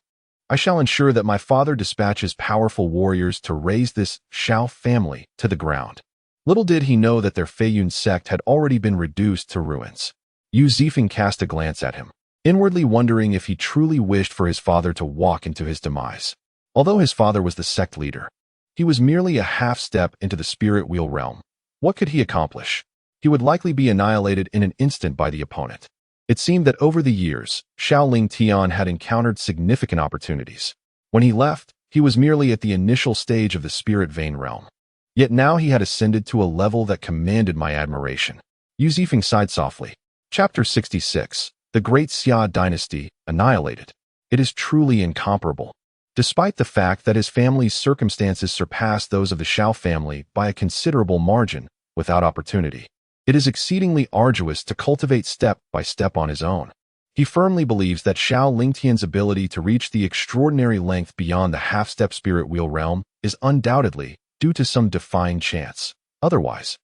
I shall ensure that my father dispatches powerful warriors to raze this Xiao family to the ground. Little did he know that their Feiyun sect had already been reduced to ruins. Yu Zifeng cast a glance at him, inwardly wondering if he truly wished for his father to walk into his demise. Although his father was the sect leader, he was merely a half-step into the spirit wheel realm. What could he accomplish? He would likely be annihilated in an instant by the opponent. It seemed that over the years, Xiao Lingtian had encountered significant opportunities. When he left, he was merely at the initial stage of the spirit vein realm. Yet now he had ascended to a level that commanded my admiration. Yu Zifeng sighed softly. Chapter 66. The Great Xia Dynasty, Annihilated. It is truly incomparable. Despite the fact that his family's circumstances surpassed those of the Xiao family by a considerable margin, without opportunity, it is exceedingly arduous to cultivate step by step on his own. He firmly believes that Xiao Lingtian's ability to reach the extraordinary length beyond the half-step spirit wheel realm is undoubtedly due to some defying chance. Otherwise,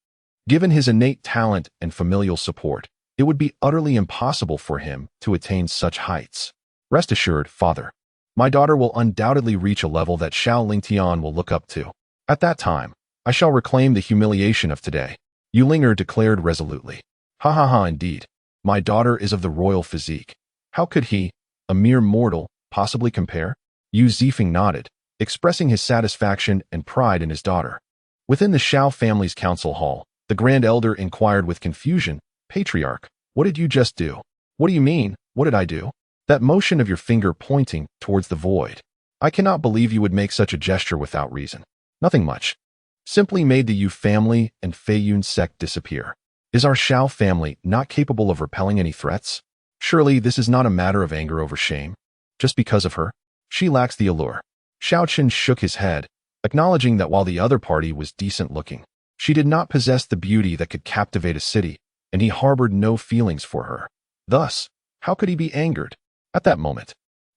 given his innate talent and familial support, it would be utterly impossible for him to attain such heights. Rest assured, father, my daughter will undoubtedly reach a level that Xiao Lingtian will look up to. At that time, I shall reclaim the humiliation of today. Yulinger declared resolutely. Ha ha ha, indeed. My daughter is of the royal physique. How could he, a mere mortal, possibly compare? Yu Zifeng nodded, expressing his satisfaction and pride in his daughter. Within the Xiao family's council hall, the Grand Elder inquired with confusion, Patriarch, what did you just do? What do you mean, what did I do? That motion of your finger pointing towards the void. I cannot believe you would make such a gesture without reason. Nothing much. Simply made the Yu family and Feiyun sect disappear. Is our Xiao family not capable of repelling any threats? Surely this is not a matter of anger over shame. Just because of her, she lacks the allure. Xiao Chen shook his head, acknowledging that while the other party was decent looking, she did not possess the beauty that could captivate a city, and he harbored no feelings for her. Thus, how could he be angered? At that moment,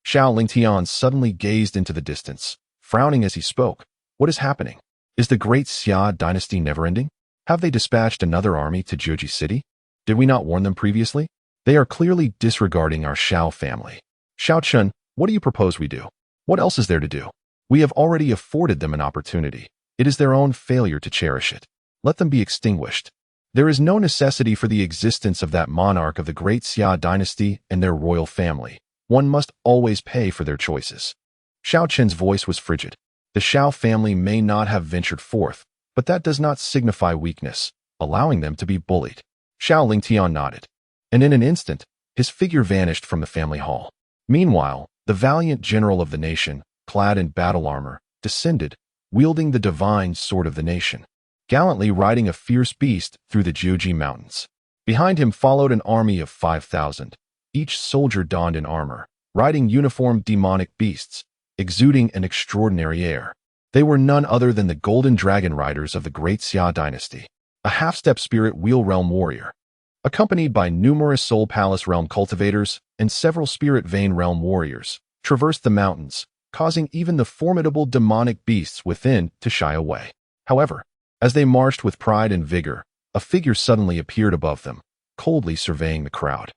Xiao Lingtian suddenly gazed into the distance, frowning as he spoke. What is happening? Is the great Xia dynasty never ending? Have they dispatched another army to Juji City? Did we not warn them previously? They are clearly disregarding our Xiao family. Xiao Chen, what do you propose we do? What else is there to do? We have already afforded them an opportunity. It is their own failure to cherish it. Let them be extinguished. There is no necessity for the existence of that monarch of the great Xia dynasty and their royal family. One must always pay for their choices. Xiao Chen's voice was frigid. The Xiao family may not have ventured forth, but that does not signify weakness, allowing them to be bullied. Xiao Lingtian nodded, and in an instant, his figure vanished from the family hall. Meanwhile, the valiant general of the nation, clad in battle armor, descended, wielding the divine sword of the nation, gallantly riding a fierce beast through the Jiuji mountains. Behind him followed an army of 5,000, each soldier donned in armor, riding uniformed demonic beasts, exuding an extraordinary air. They were none other than the Golden Dragon Riders of the Great Xia dynasty, a half-step spirit wheel realm warrior. Accompanied by numerous Soul Palace realm cultivators and several Spirit Vein realm warriors, traversed the mountains, causing even the formidable demonic beasts within to shy away. However, as they marched with pride and vigor, a figure suddenly appeared above them, coldly surveying the crowd.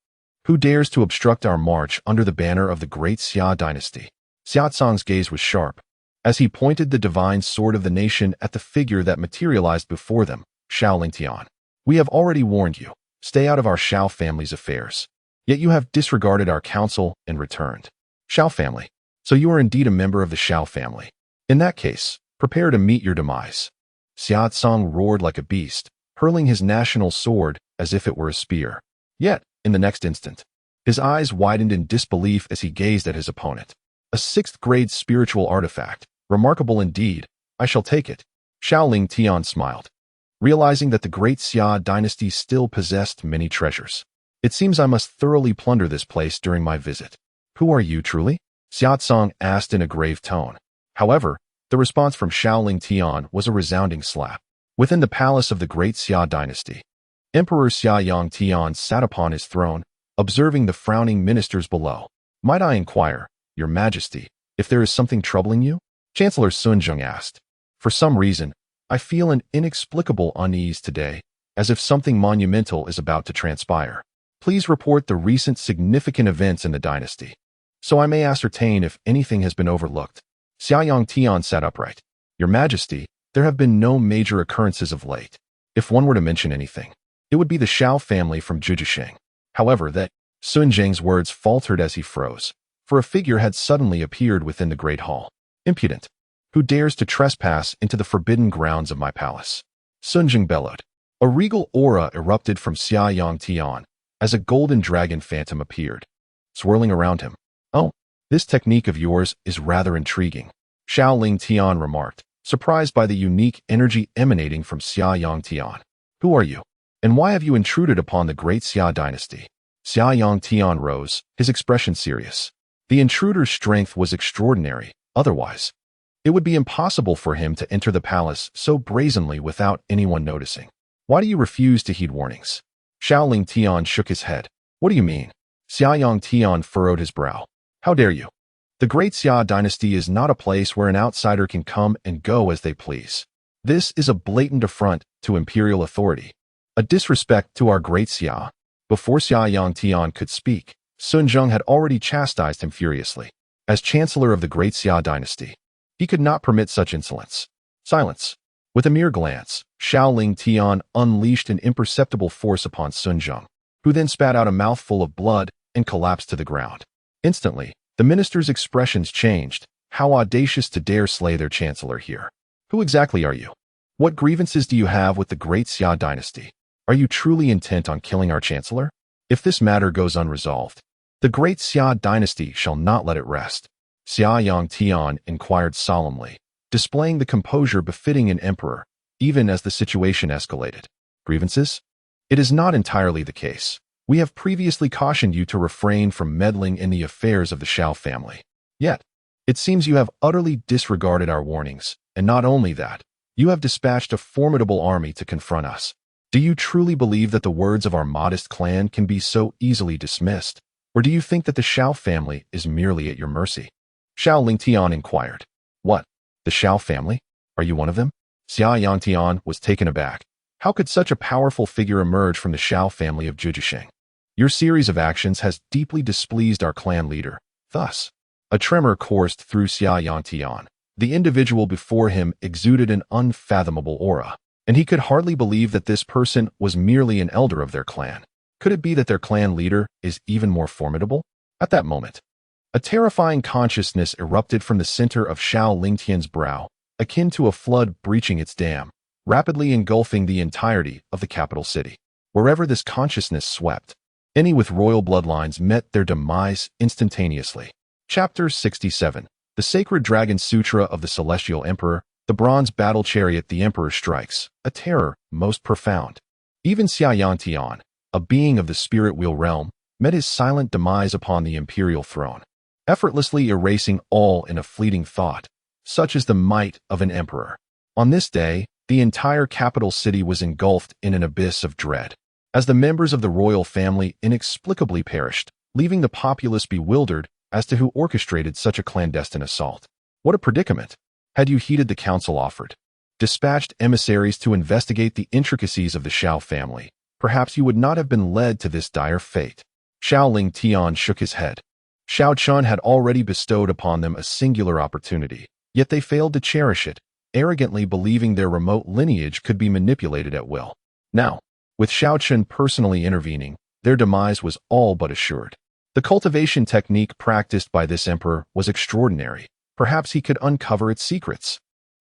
Who dares to obstruct our march under the banner of the Great Xia dynasty? Xiaocang's gaze was sharp, as he pointed the divine sword of the nation at the figure that materialized before them, Xiao Lingtian. We have already warned you. Stay out of our Xiao family's affairs. Yet you have disregarded our counsel and returned. Xiao family. So you are indeed a member of the Xiao family. In that case, prepare to meet your demise. Xiaocang roared like a beast, hurling his national sword as if it were a spear. Yet, in the next instant, his eyes widened in disbelief as he gazed at his opponent. A 6th-grade spiritual artifact. Remarkable indeed. I shall take it. Xiao Lingtian smiled, realizing that the great Xia dynasty still possessed many treasures. It seems I must thoroughly plunder this place during my visit. Who are you truly? Xiaocang asked in a grave tone. However, the response from Xiao Lingtian was a resounding slap. Within the palace of the great Xia dynasty, Emperor Xia Yangtian sat upon his throne, observing the frowning ministers below. Might I inquire, Your Majesty, if there is something troubling you? Chancellor Sun Zheng asked. For some reason, I feel an inexplicable unease today, as if something monumental is about to transpire. Please report the recent significant events in the dynasty, so I may ascertain if anything has been overlooked. Xia Yangtian sat upright. Your Majesty, there have been no major occurrences of late. If one were to mention anything, it would be the Xiao family from Zhujiasheng. However, that Sun Zheng's words faltered as he froze, for a figure had suddenly appeared within the great hall. Impudent! Who dares to trespass into the forbidden grounds of my palace? Sun Zheng bellowed. A regal aura erupted from Xia Yangtian as a golden dragon phantom appeared, swirling around him. Oh, this technique of yours is rather intriguing, Xiao Lingtian remarked, surprised by the unique energy emanating from Xia Yangtian. Who are you? And why have you intruded upon the great Xia dynasty? Xia Yangtian rose, his expression serious. The intruder's strength was extraordinary, otherwise it would be impossible for him to enter the palace so brazenly without anyone noticing. Why do you refuse to heed warnings? Xiao Lingtian shook his head. What do you mean? Xia Yangtian furrowed his brow. How dare you? The great Xia dynasty is not a place where an outsider can come and go as they please. This is a blatant affront to imperial authority, a disrespect to our great Xia. Before Xia Yangtian could speak, Sun Zheng had already chastised him furiously. As chancellor of the great Xia dynasty, he could not permit such insolence. Silence. With a mere glance, Xiao Lingtian unleashed an imperceptible force upon Sun Zheng, who then spat out a mouthful of blood and collapsed to the ground. Instantly, the minister's expressions changed. How audacious to dare slay their chancellor here. Who exactly are you? What grievances do you have with the great Xia dynasty? Are you truly intent on killing our chancellor? If this matter goes unresolved, the great Xia dynasty shall not let it rest. Xia Yangtian inquired solemnly, displaying the composure befitting an emperor, even as the situation escalated. Grievances? It is not entirely the case. We have previously cautioned you to refrain from meddling in the affairs of the Xiao family. Yet, it seems you have utterly disregarded our warnings, and not only that, you have dispatched a formidable army to confront us. Do you truly believe that the words of our modest clan can be so easily dismissed? Or do you think that the Xiao family is merely at your mercy? Xiao Lingtian inquired. What? The Xiao family? Are you one of them? Xiao Tian was taken aback. How could such a powerful figure emerge from the Xiao family of Zhuzhisheng? Your series of actions has deeply displeased our clan leader. Thus, a tremor coursed through Xiao Tian. The individual before him exuded an unfathomable aura, and he could hardly believe that this person was merely an elder of their clan. Could it be that their clan leader is even more formidable? At that moment, a terrifying consciousness erupted from the center of Xiao Lingtian's brow, akin to a flood breaching its dam, rapidly engulfing the entirety of the capital city. Wherever this consciousness swept, any with royal bloodlines met their demise instantaneously. Chapter 67. The Sacred Dragon Sutra of the Celestial Emperor, the bronze battle chariot the Emperor strikes, a terror most profound. Even Xiao Tian, a being of the spirit wheel realm, met his silent demise upon the imperial throne, effortlessly erasing all in a fleeting thought. Such is the might of an emperor. On this day, the entire capital city was engulfed in an abyss of dread, as the members of the royal family inexplicably perished, leaving the populace bewildered as to who orchestrated such a clandestine assault. What a predicament! Had you heeded the counsel offered, dispatched emissaries to investigate the intricacies of the Xiao family, perhaps you would not have been led to this dire fate. Xiao Lingtian shook his head. Xiao Chen had already bestowed upon them a singular opportunity, yet they failed to cherish it, arrogantly believing their remote lineage could be manipulated at will. Now, with Xiao Chen personally intervening, their demise was all but assured. The cultivation technique practiced by this emperor was extraordinary. Perhaps he could uncover its secrets.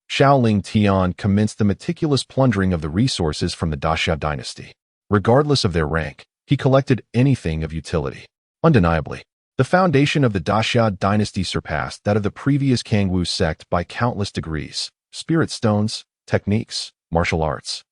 Xiao Lingtian commenced the meticulous plundering of the resources from the Daxia dynasty. Regardless of their rank, he collected anything of utility. Undeniably, the foundation of the Daxia dynasty surpassed that of the previous Kangwu sect by countless degrees. Spirit stones, techniques, martial arts,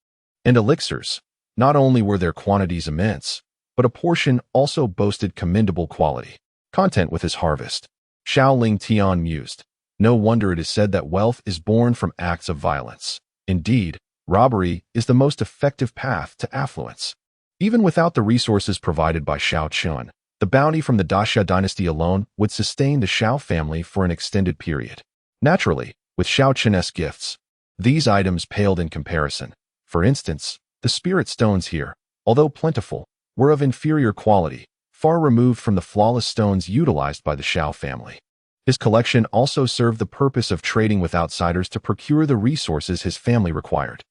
and elixirs. Not only were their quantities immense, but a portion also boasted commendable quality. Content with his harvest. Xiao Lingtian mused. No wonder it is said that wealth is born from acts of violence. Indeed, robbery is the most effective path to affluence. Even without the resources provided by Xiao Chen, the bounty from the Daxia dynasty alone would sustain the Xiao family for an extended period. Naturally, with Xiao Chen's gifts, these items paled in comparison. For instance, the spirit stones here, although plentiful, were of inferior quality, far removed from the flawless stones utilized by the Xiao family. His collection also served the purpose of trading with outsiders to procure the resources his family required,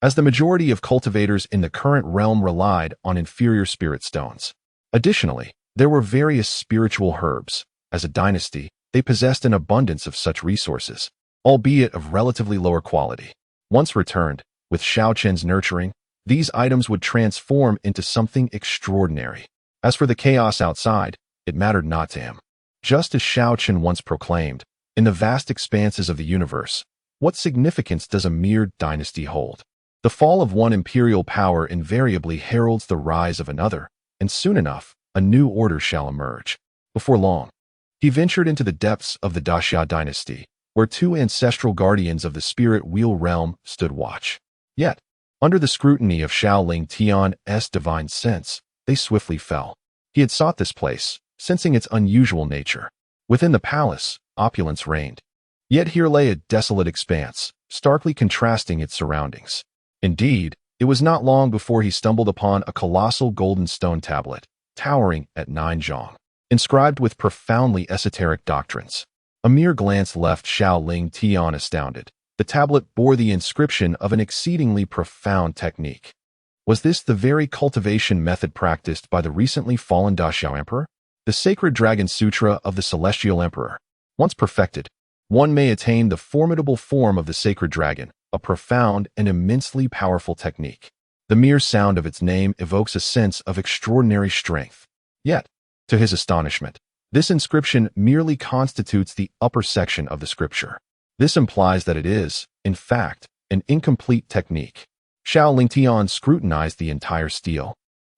as the majority of cultivators in the current realm relied on inferior spirit stones. Additionally, there were various spiritual herbs. As a dynasty, they possessed an abundance of such resources, albeit of relatively lower quality. Once returned, with Xiao Chen's nurturing, these items would transform into something extraordinary. As for the chaos outside, it mattered not to him. Just as Xiao Chen once proclaimed, in the vast expanses of the universe, what significance does a mere dynasty hold? The fall of one imperial power invariably heralds the rise of another, and soon enough, a new order shall emerge. Before long, he ventured into the depths of the Daxia dynasty, where two ancestral guardians of the spirit wheel realm stood watch. Yet, under the scrutiny of Xiao Lingtian's divine sense, they swiftly fell. He had sought this place, sensing its unusual nature. Within the palace, opulence reigned. Yet here lay a desolate expanse, starkly contrasting its surroundings. Indeed, it was not long before he stumbled upon a colossal golden stone tablet, towering at 9 zhong, inscribed with profoundly esoteric doctrines. A mere glance left Xiao Lingtian astounded. The tablet bore the inscription of an exceedingly profound technique. Was this the very cultivation method practiced by the recently fallen Daxiao Emperor? The Sacred Dragon Sutra of the Celestial Emperor. Once perfected, one may attain the formidable form of the Sacred Dragon, a profound and immensely powerful technique. The mere sound of its name evokes a sense of extraordinary strength. Yet, to his astonishment, this inscription merely constitutes the upper section of the scripture. This implies that it is, in fact, an incomplete technique. Xiao Lingtian scrutinized the entire stele,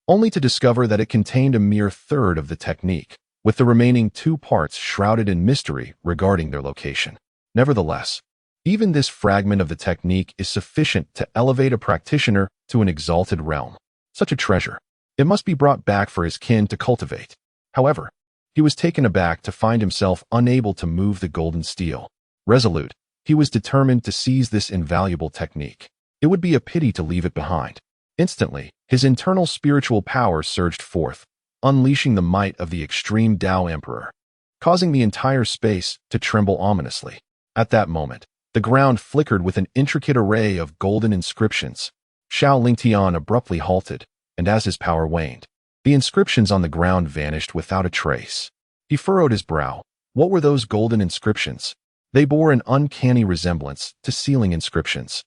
only to discover that it contained a mere third of the technique, with the remaining 2 parts shrouded in mystery regarding their location. Nevertheless, even this fragment of the technique is sufficient to elevate a practitioner to an exalted realm. Such a treasure, it must be brought back for his kin to cultivate. However, he was taken aback to find himself unable to move the golden stele. Resolute, He was determined to seize this invaluable technique. It would be a pity to leave it behind. Instantly, his internal spiritual power surged forth, unleashing the might of the extreme Dao Emperor, causing the entire space to tremble ominously. At that moment, the ground flickered with an intricate array of golden inscriptions. Xiao Lingtian abruptly halted, and as his power waned, the inscriptions on the ground vanished without a trace. He furrowed his brow. What were those golden inscriptions? They bore an uncanny resemblance to sealing inscriptions.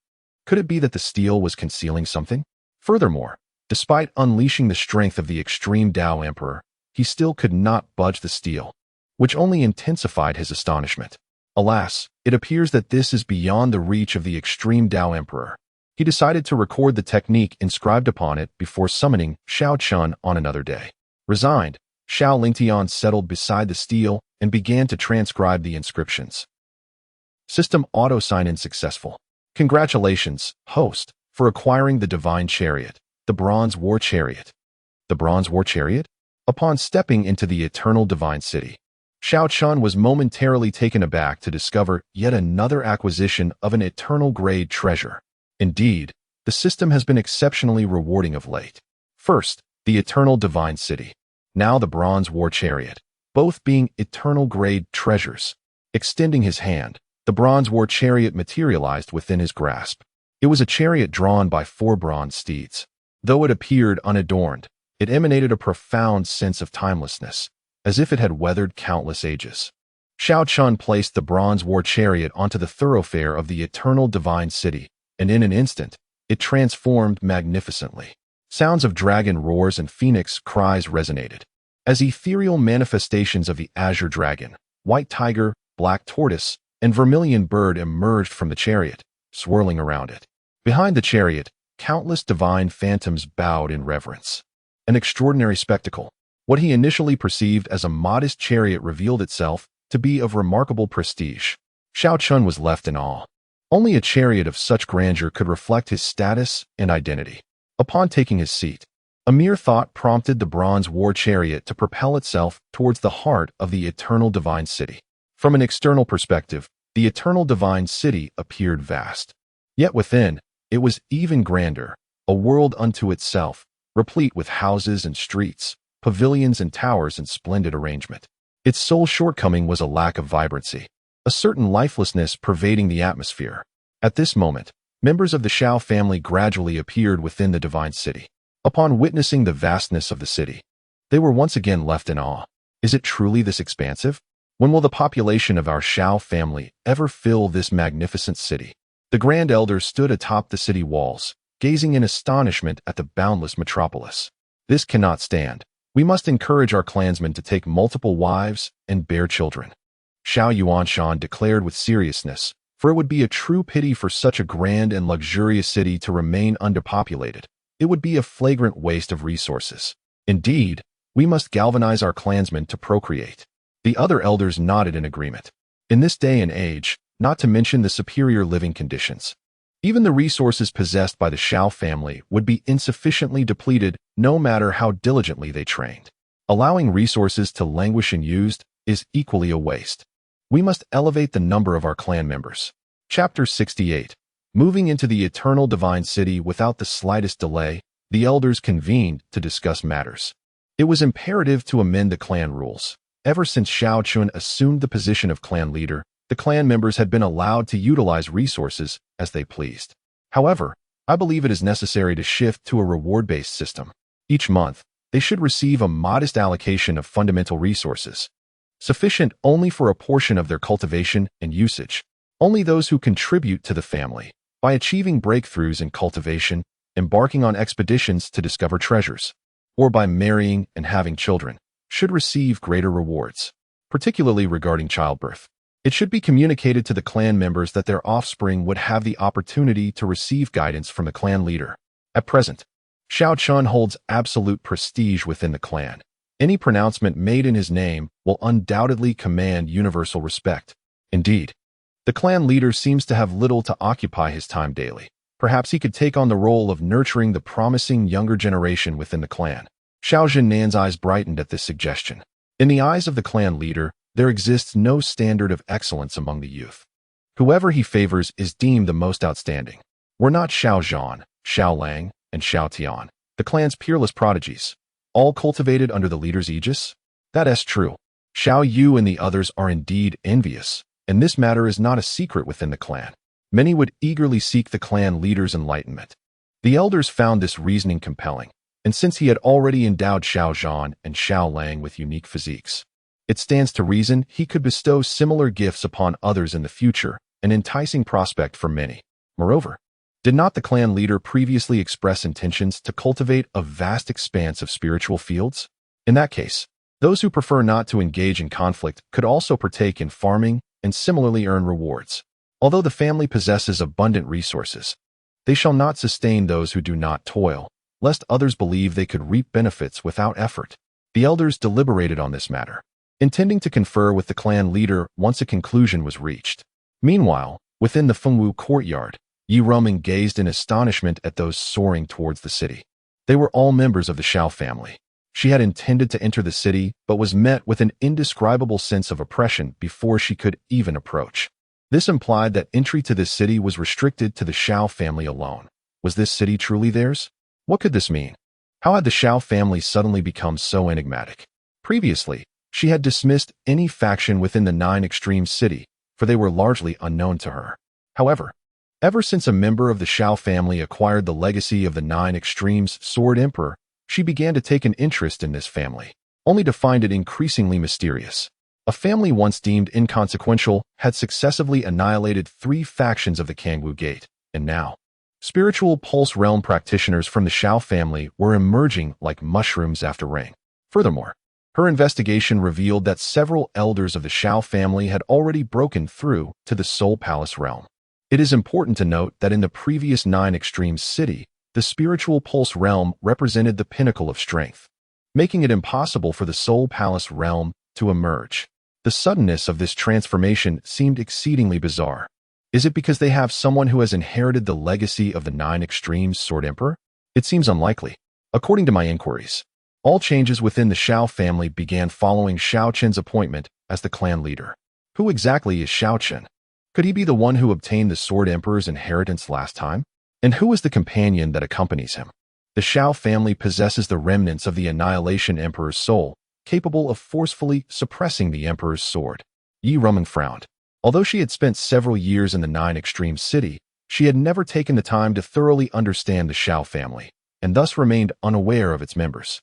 Could it be that the steel was concealing something? Furthermore, despite unleashing the strength of the extreme Dao Emperor, he still could not budge the steel, which only intensified his astonishment. Alas, it appears that this is beyond the reach of the extreme Dao Emperor. He decided to record the technique inscribed upon it before summoning Xiao Chen on another day. Resigned, Xiao Lingtian settled beside the steel and began to transcribe the inscriptions. System auto sign-in successful. Congratulations, host, for acquiring the Divine Chariot, the Bronze War Chariot. The Bronze War Chariot? Upon stepping into the Eternal Divine City, Xiao Chen was momentarily taken aback to discover yet another acquisition of an eternal-grade treasure. Indeed, the system has been exceptionally rewarding of late. First, the Eternal Divine City. Now the Bronze War Chariot, both being eternal-grade treasures. Extending his hand, the Bronze War Chariot materialized within his grasp. It was a chariot drawn by 4 bronze steeds. Though it appeared unadorned, it emanated a profound sense of timelessness, as if it had weathered countless ages. Xiao Chen placed the Bronze War Chariot onto the thoroughfare of the Eternal Divine City, and in an instant, it transformed magnificently. Sounds of dragon roars and phoenix cries resonated, as ethereal manifestations of the azure dragon, white tiger, black tortoise, and vermilion bird emerged from the chariot, swirling around it. Behind the chariot, countless divine phantoms bowed in reverence. An extraordinary spectacle. What he initially perceived as a modest chariot revealed itself to be of remarkable prestige. Xiao Chen was left in awe. Only a chariot of such grandeur could reflect his status and identity. Upon taking his seat, a mere thought prompted the Bronze War Chariot to propel itself towards the heart of the Eternal Divine City. From an external perspective, the Eternal Divine City appeared vast. Yet within, it was even grander, a world unto itself, replete with houses and streets, pavilions and towers in splendid arrangement. Its sole shortcoming was a lack of vibrancy, a certain lifelessness pervading the atmosphere. At this moment, members of the Xiao family gradually appeared within the Divine City. Upon witnessing the vastness of the city, they were once again left in awe. Is it truly this expansive? When will the population of our Xiao family ever fill this magnificent city? The Grand Elder stood atop the city walls, gazing in astonishment at the boundless metropolis. This cannot stand. We must encourage our clansmen to take multiple wives and bear children. Xiao Yuanshan declared with seriousness, for it would be a true pity for such a grand and luxurious city to remain underpopulated. It would be a flagrant waste of resources. Indeed, we must galvanize our clansmen to procreate. The other elders nodded in agreement. In this day and age, not to mention the superior living conditions, even the resources possessed by the Xiao family would be insufficiently depleted no matter how diligently they trained. Allowing resources to languish unused is equally a waste. We must elevate the number of our clan members. Chapter 68. Moving into the Eternal Divine City without the slightest delay, the elders convened to discuss matters. It was imperative to amend the clan rules. Ever since Xiao Chen assumed the position of clan leader, the clan members had been allowed to utilize resources as they pleased. However, I believe it is necessary to shift to a reward-based system. Each month, they should receive a modest allocation of fundamental resources, sufficient only for a portion of their cultivation and usage. Only those who contribute to the family, by achieving breakthroughs in cultivation, embarking on expeditions to discover treasures, or by marrying and having children, should receive greater rewards, particularly regarding childbirth. It should be communicated to the clan members that their offspring would have the opportunity to receive guidance from the clan leader. At present, Xiao Chen holds absolute prestige within the clan. Any pronouncement made in his name will undoubtedly command universal respect. Indeed, the clan leader seems to have little to occupy his time daily. Perhaps he could take on the role of nurturing the promising younger generation within the clan. Xiao Jinnan's eyes brightened at this suggestion. In the eyes of the clan leader, there exists no standard of excellence among the youth. Whoever he favors is deemed the most outstanding. Were not Xiao Zhan, Xiao Lang, and Xiao Tian, the clan's peerless prodigies, all cultivated under the leader's aegis? That is true. Xiao Yu and the others are indeed envious, and this matter is not a secret within the clan. Many would eagerly seek the clan leader's enlightenment. The elders found this reasoning compelling, and since he had already endowed Xiao Zhan and Xiao Lang with unique physiques, it stands to reason he could bestow similar gifts upon others in the future, an enticing prospect for many. Moreover, did not the clan leader previously express intentions to cultivate a vast expanse of spiritual fields? In that case, those who prefer not to engage in conflict could also partake in farming and similarly earn rewards. Although the family possesses abundant resources, they shall not sustain those who do not toil, lest others believe they could reap benefits without effort. The elders deliberated on this matter, intending to confer with the clan leader once a conclusion was reached. Meanwhile, within the Fengwu courtyard, Yi Ruming gazed in astonishment at those soaring towards the city. They were all members of the Xiao family. She had intended to enter the city, but was met with an indescribable sense of oppression before she could even approach. This implied that entry to this city was restricted to the Xiao family alone. Was this city truly theirs? What could this mean? How had the Xiao family suddenly become so enigmatic? Previously, she had dismissed any faction within the Nine Extremes city, for they were largely unknown to her. However, ever since a member of the Xiao family acquired the legacy of the Nine Extremes Sword Emperor, she began to take an interest in this family, only to find it increasingly mysterious. A family once deemed inconsequential had successively annihilated 3 factions of the Kangwu Gate, and now, spiritual pulse realm practitioners from the Xiao family were emerging like mushrooms after rain. Furthermore, her investigation revealed that several elders of the Xiao family had already broken through to the Soul Palace realm. It is important to note that in the previous Nine Extremes city, the spiritual pulse realm represented the pinnacle of strength, making it impossible for the Soul Palace realm to emerge. The suddenness of this transformation seemed exceedingly bizarre. Is it because they have someone who has inherited the legacy of the Nine Extremes Sword Emperor? It seems unlikely. According to my inquiries, all changes within the Xiao family began following Xiao Chen's appointment as the clan leader. Who exactly is Xiao Chen? Could he be the one who obtained the Sword Emperor's inheritance last time? And who is the companion that accompanies him? The Xiao family possesses the remnants of the Annihilation Emperor's soul, capable of forcefully suppressing the Emperor's sword. Yi Ruming frowned. Although she had spent several years in the Nine Extremes city, she had never taken the time to thoroughly understand the Xiao family, and thus remained unaware of its members.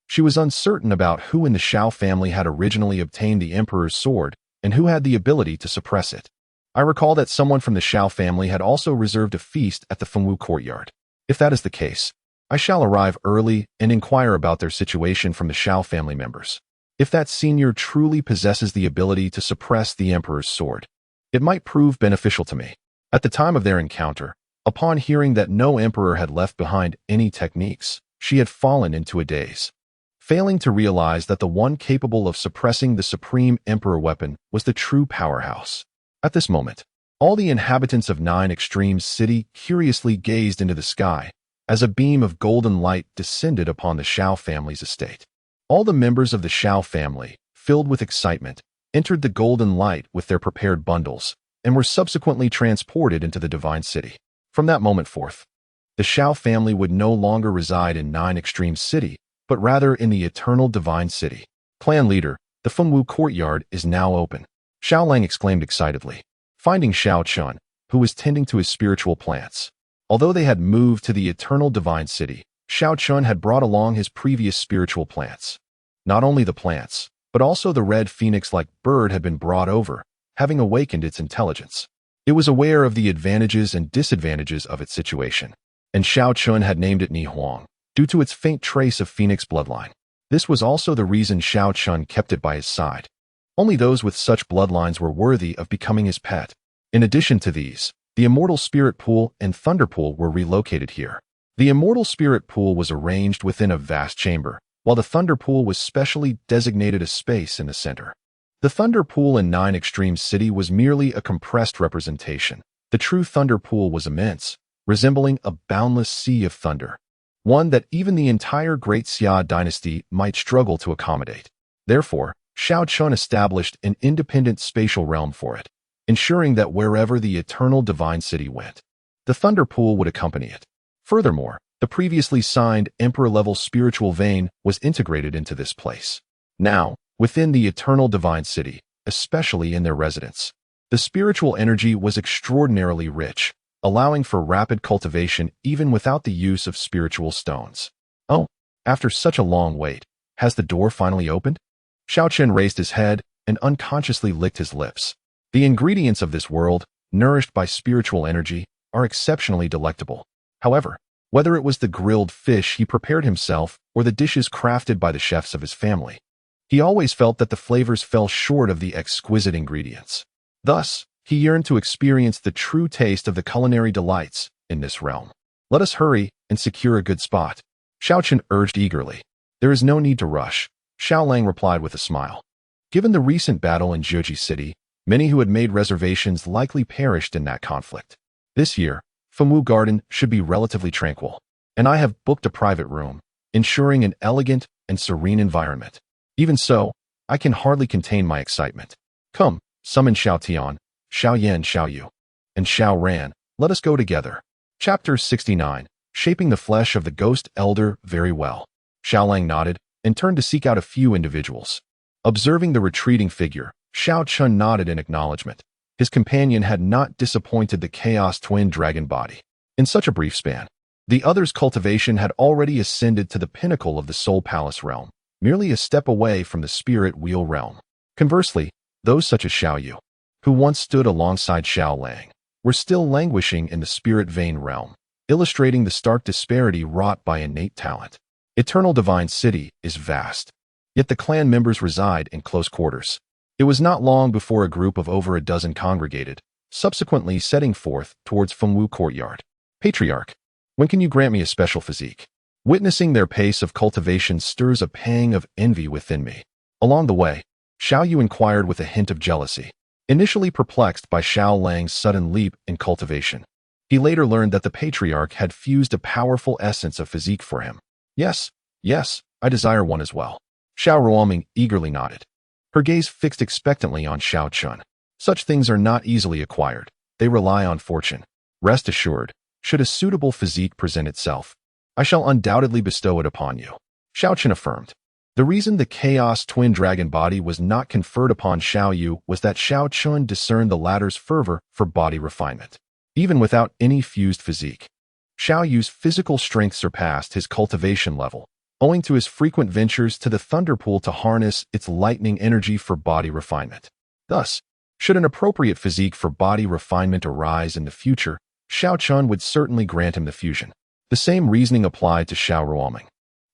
She was uncertain about who in the Xiao family had originally obtained the Emperor's sword and who had the ability to suppress it. I recall that someone from the Xiao family had also reserved a feast at the Fengwu courtyard. If that is the case, I shall arrive early and inquire about their situation from the Xiao family members. If that senior truly possesses the ability to suppress the Emperor's sword, it might prove beneficial to me. At the time of their encounter, upon hearing that no emperor had left behind any techniques, she had fallen into a daze, failing to realize that the one capable of suppressing the supreme emperor weapon was the true powerhouse. At this moment, all the inhabitants of Nine Extremes City curiously gazed into the sky as a beam of golden light descended upon the Xiao family's estate. All the members of the Xiao family, filled with excitement, entered the golden light with their prepared bundles and were subsequently transported into the divine city. From that moment forth, the Xiao family would no longer reside in Nine Extremes City, but rather in the eternal divine city. Clan leader, the Fengwu courtyard is now open. Xiao Lang exclaimed excitedly, finding Xiao Chen, who was tending to his spiritual plants. Although they had moved to the eternal divine city, Xiao Chen had brought along his previous spiritual plants. Not only the plants, but also the red phoenix-like bird had been brought over, having awakened its intelligence. It was aware of the advantages and disadvantages of its situation, and Xiao Chen had named it Ni Huang, due to its faint trace of phoenix bloodline. This was also the reason Xiao Chen kept it by his side. Only those with such bloodlines were worthy of becoming his pet. In addition to these, the Immortal Spirit Pool and Thunder Pool were relocated here. The Immortal Spirit Pool was arranged within a vast chamber, while the Thunder Pool was specially designated a space in the center. The Thunder Pool in Nine Extremes City was merely a compressed representation. The true Thunder Pool was immense, resembling a boundless sea of thunder, one that even the entire Great Xia dynasty might struggle to accommodate. Therefore, Xiao Chen established an independent spatial realm for it. ensuring that wherever the eternal divine city went, the thunder pool would accompany it. Furthermore, the previously signed emperor-level spiritual vein was integrated into this place. Now, within the eternal divine city, especially in their residence, the spiritual energy was extraordinarily rich, allowing for rapid cultivation even without the use of spiritual stones. Oh, after such a long wait, has the door finally opened? Xiao Chen raised his head and unconsciously licked his lips. The ingredients of this world, nourished by spiritual energy, are exceptionally delectable. However, whether it was the grilled fish he prepared himself or the dishes crafted by the chefs of his family, he always felt that the flavors fell short of the exquisite ingredients. Thus, he yearned to experience the true taste of the culinary delights in this realm. Let us hurry and secure a good spot, Xiao Chen urged eagerly. There is no need to rush, Xiao Lang replied with a smile. Given the recent battle in Zheji City, many who had made reservations likely perished in that conflict. This year, Fengwu Garden should be relatively tranquil, and I have booked a private room, ensuring an elegant and serene environment. Even so, I can hardly contain my excitement. Come, summon Xiao Tian, Xiao Yan, Xiao Yu, and Xiao Ran, let us go together. Chapter 69, Shaping the Flesh of the Ghost Elder. Very well. Xiao Lang nodded and turned to seek out a few individuals. Observing the retreating figure, Xiao Chen nodded in acknowledgement. His companion had not disappointed the Chaos Twin Dragon body. In such a brief span, the other's cultivation had already ascended to the pinnacle of the Soul Palace realm, merely a step away from the Spirit Wheel realm. Conversely, those such as Xiao Yu, who once stood alongside Xiao Lang, were still languishing in the Spirit Vein realm, illustrating the stark disparity wrought by innate talent. Eternal Divine City is vast, yet the clan members reside in close quarters. It was not long before a group of over a dozen congregated, subsequently setting forth towards Fengwu Courtyard. Patriarch, when can you grant me a special physique? Witnessing their pace of cultivation stirs a pang of envy within me. Along the way, Xiao Yu inquired with a hint of jealousy. Initially perplexed by Xiao Lang's sudden leap in cultivation, he later learned that the patriarch had fused a powerful essence of physique for him. Yes, I desire one as well. Xiao Ruoming eagerly nodded, her gaze fixed expectantly on Xiao Chen. Such things are not easily acquired. They rely on fortune. Rest assured, should a suitable physique present itself, I shall undoubtedly bestow it upon you, Xiao Chen affirmed. The reason the Chaos Twin Dragon body was not conferred upon Xiao Yu was that Xiao Chen discerned the latter's fervor for body refinement. Even without any fused physique, Xiao Yu's physical strength surpassed his cultivation level, owing to his frequent ventures to the Thunder Pool to harness its lightning energy for body refinement. Thus, should an appropriate physique for body refinement arise in the future, Xiao Chen would certainly grant him the fusion. The same reasoning applied to Xiao Ruoming.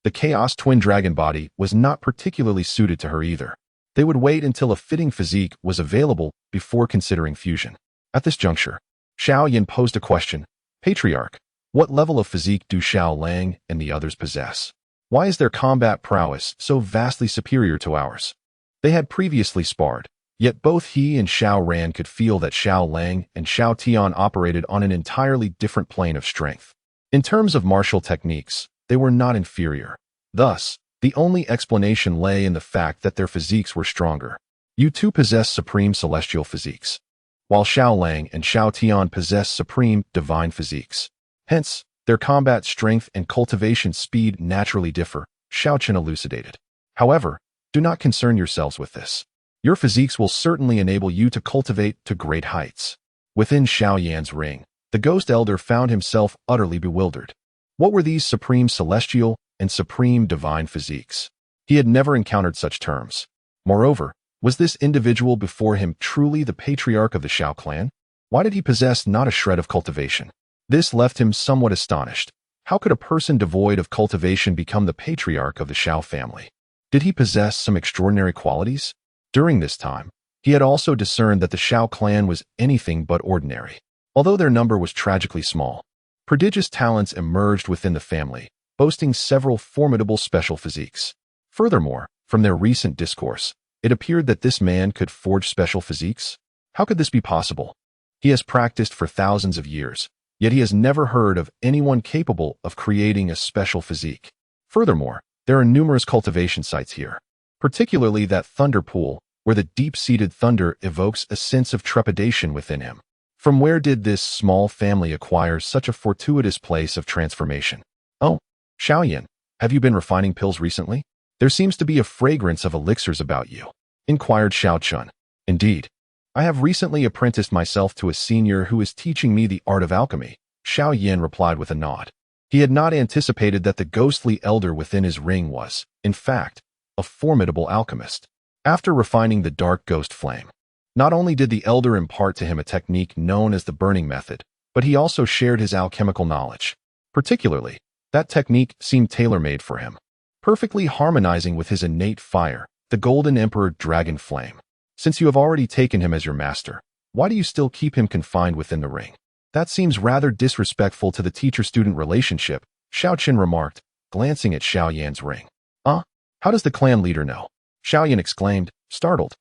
The Chaos Twin Dragon body was not particularly suited to her either. They would wait until a fitting physique was available before considering fusion. At this juncture, Xiao Yan posed a question. Patriarch, what level of physique do Xiao Lang and the others possess? Why is their combat prowess so vastly superior to ours? They had previously sparred, yet both he and Xiao Ran could feel that Xiao Lang and Xiao Tian operated on an entirely different plane of strength. In terms of martial techniques, they were not inferior. Thus, the only explanation lay in the fact that their physiques were stronger. You two possess supreme celestial physiques, while Xiao Lang and Xiao Tian possess supreme divine physiques. Hence, their combat strength and cultivation speed naturally differ, Xiao Chen elucidated. However, do not concern yourselves with this. Your physiques will certainly enable you to cultivate to great heights. Within Xiao Yan's ring, the Ghost Elder found himself utterly bewildered. What were these supreme celestial and supreme divine physiques? He had never encountered such terms. Moreover, was this individual before him truly the patriarch of the Xiao clan? Why did he possess not a shred of cultivation? This left him somewhat astonished. How could a person devoid of cultivation become the patriarch of the Xiao family? Did he possess some extraordinary qualities? During this time, he had also discerned that the Xiao clan was anything but ordinary. Although their number was tragically small, prodigious talents emerged within the family, boasting several formidable special physiques. Furthermore, from their recent discourse, it appeared that this man could forge special physiques. How could this be possible? He has practiced for thousands of years, yet he has never heard of anyone capable of creating a special physique. Furthermore, there are numerous cultivation sites here, particularly that Thunder Pool, where the deep-seated thunder evokes a sense of trepidation within him. From where did this small family acquire such a fortuitous place of transformation? Oh, Xiaoyan, have you been refining pills recently? There seems to be a fragrance of elixirs about you, inquired Xiao Chen. Indeed. I have recently apprenticed myself to a senior who is teaching me the art of alchemy, Xiao Yan replied with a nod. He had not anticipated that the ghostly elder within his ring was, in fact, a formidable alchemist. After refining the dark ghost flame, not only did the elder impart to him a technique known as the burning method, but he also shared his alchemical knowledge. Particularly, that technique seemed tailor-made for him, perfectly harmonizing with his innate fire, the Golden Emperor Dragon Flame. Since you have already taken him as your master, why do you still keep him confined within the ring? That seems rather disrespectful to the teacher-student relationship, Xiao Chen remarked, glancing at Xiao Yan's ring. How does the clan leader know? Xiao Yan exclaimed, startled.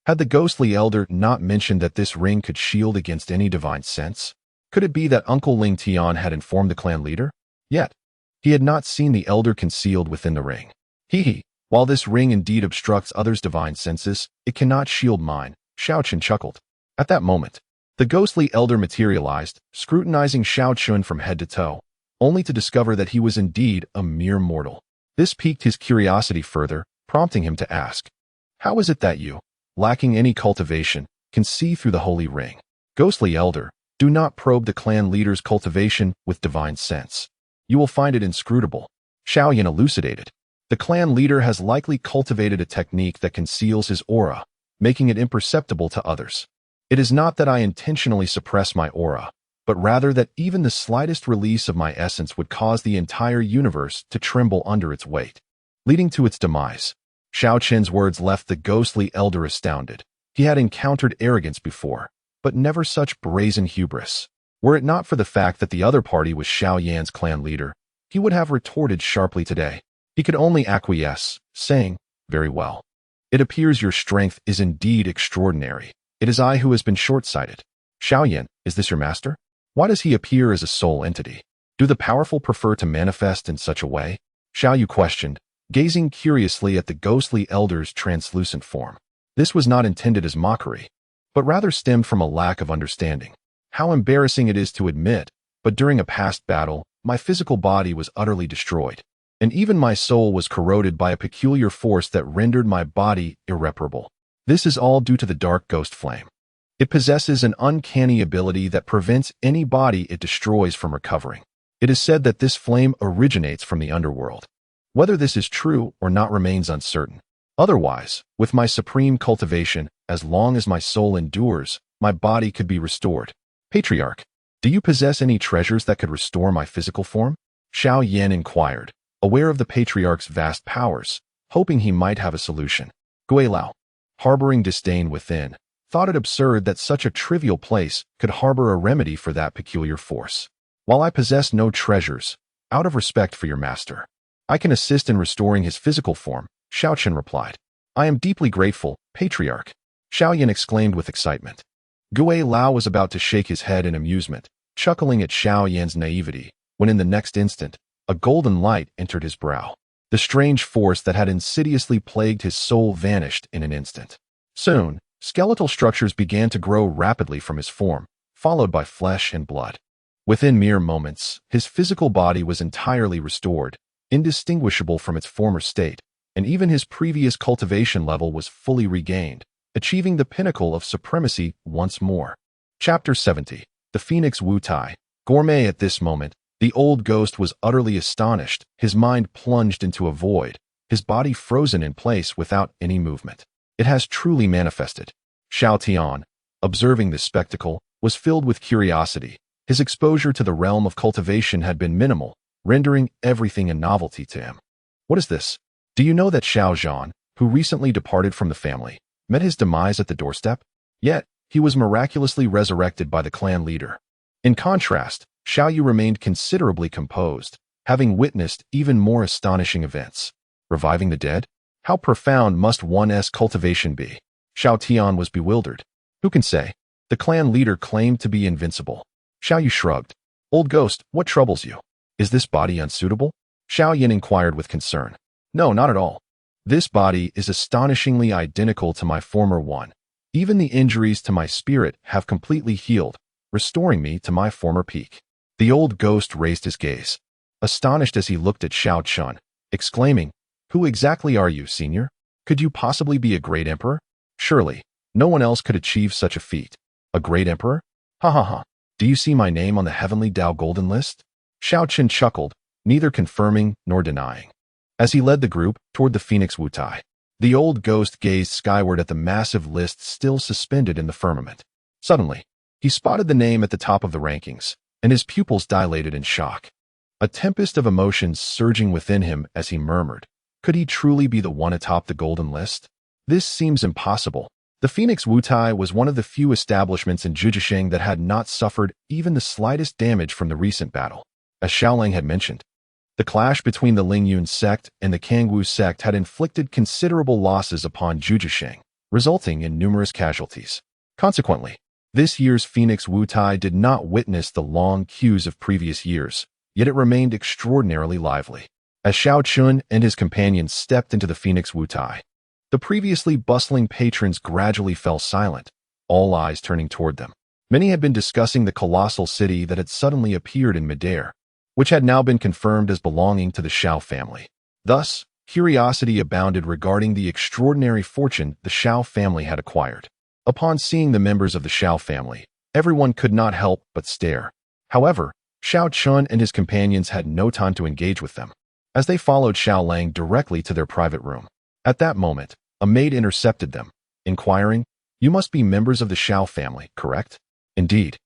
Had the ghostly elder not mentioned that this ring could shield against any divine sense? Could it be that Uncle Ling Tian had informed the clan leader? Yet, he had not seen the elder concealed within the ring. While this ring indeed obstructs others' divine senses, it cannot shield mine, Xiao Chen chuckled. At that moment, the ghostly elder materialized, scrutinizing Xiao Chen from head to toe, only to discover that he was indeed a mere mortal. This piqued his curiosity further, prompting him to ask, how is it that you, lacking any cultivation, can see through the holy ring? Ghostly elder, do not probe the clan leader's cultivation with divine sense. You will find it inscrutable, Xiao Yan elucidated. The clan leader has likely cultivated a technique that conceals his aura, making it imperceptible to others. It is not that I intentionally suppress my aura, but rather that even the slightest release of my essence would cause the entire universe to tremble under its weight, leading to its demise. Xiao Chen's words left the ghostly elder astounded. He had encountered arrogance before, but never such brazen hubris. Were it not for the fact that the other party was Xiao Yan's clan leader, he would have retorted sharply today. He could only acquiesce, saying, very well. It appears your strength is indeed extraordinary. It is I who has been short-sighted. Xiao Yan, is this your master? Why does he appear as a sole entity? Do the powerful prefer to manifest in such a way? Xiao Yu questioned, gazing curiously at the ghostly elder's translucent form. This was not intended as mockery, but rather stemmed from a lack of understanding. How embarrassing it is to admit, but during a past battle, my physical body was utterly destroyed, and even my soul was corroded by a peculiar force that rendered my body irreparable. This is all due to the dark ghost flame. It possesses an uncanny ability that prevents any body it destroys from recovering. It is said that this flame originates from the underworld. Whether this is true or not remains uncertain. Otherwise, with my supreme cultivation, as long as my soul endures, my body could be restored. Patriarch, do you possess any treasures that could restore my physical form? Xiao Yan inquired, aware of the Patriarch's vast powers, hoping he might have a solution. Gui Lao, harboring disdain within, thought it absurd that such a trivial place could harbor a remedy for that peculiar force. While I possess no treasures, out of respect for your master, I can assist in restoring his physical form, Xiao Chen replied. I am deeply grateful, Patriarch, Xiao Yan exclaimed with excitement. Gui Lao was about to shake his head in amusement, chuckling at Xiao Yan's naivety, when in the next instant, a golden light entered his brow. The strange force that had insidiously plagued his soul vanished in an instant. Soon, skeletal structures began to grow rapidly from his form, followed by flesh and blood. Within mere moments, his physical body was entirely restored, indistinguishable from its former state, and even his previous cultivation level was fully regained, achieving the pinnacle of supremacy once more. Chapter 70. The Phoenix Wu Tai. Gourmet. At this moment, the old ghost was utterly astonished, his mind plunged into a void, his body frozen in place without any movement. It has truly manifested. Xiao Tian, observing this spectacle, was filled with curiosity. His exposure to the realm of cultivation had been minimal, rendering everything a novelty to him. What is this? Do you know that Xiao Zhan, who recently departed from the family, met his demise at the doorstep? Yet, he was miraculously resurrected by the clan leader. In contrast, Xiao Yu remained considerably composed, having witnessed even more astonishing events. Reviving the dead? How profound must one's cultivation be? Xiao Tian was bewildered. Who can say? The clan leader claimed to be invincible. Xiao Yu shrugged. Old ghost, what troubles you? Is this body unsuitable? Xiao Yan inquired with concern. No, not at all. This body is astonishingly identical to my former one. Even the injuries to my spirit have completely healed, restoring me to my former peak. The old ghost raised his gaze, astonished as he looked at Xiao Chen, exclaiming, "Who exactly are you, senior? Could you possibly be a great emperor? Surely, no one else could achieve such a feat. A great emperor? Ha ha ha. Do you see my name on the Heavenly Dao Golden List?" Xiao Chen chuckled, neither confirming nor denying. As he led the group toward the Phoenix Wutai, the old ghost gazed skyward at the massive list still suspended in the firmament. Suddenly, he spotted the name at the top of the rankings, and his pupils dilated in shock. A tempest of emotions surging within him as he murmured, could he truly be the one atop the golden list? This seems impossible. The Phoenix Wutai was one of the few establishments in Zhujiasheng that had not suffered even the slightest damage from the recent battle. As Xiaolang had mentioned, the clash between the Lingyun sect and the Kangwu sect had inflicted considerable losses upon Zhujiasheng, resulting in numerous casualties. Consequently, this year's Phoenix Wutai did not witness the long queues of previous years, yet it remained extraordinarily lively. As Xiao Chen and his companions stepped into the Phoenix Wutai, the previously bustling patrons gradually fell silent, all eyes turning toward them. Many had been discussing the colossal city that had suddenly appeared in midair, which had now been confirmed as belonging to the Xiao family. Thus, curiosity abounded regarding the extraordinary fortune the Xiao family had acquired. Upon seeing the members of the Xiao family, everyone could not help but stare. However, Xiao Chen and his companions had no time to engage with them, as they followed Xiao Lang directly to their private room. At that moment, a maid intercepted them, inquiring, "You must be members of the Xiao family, correct?" "Indeed.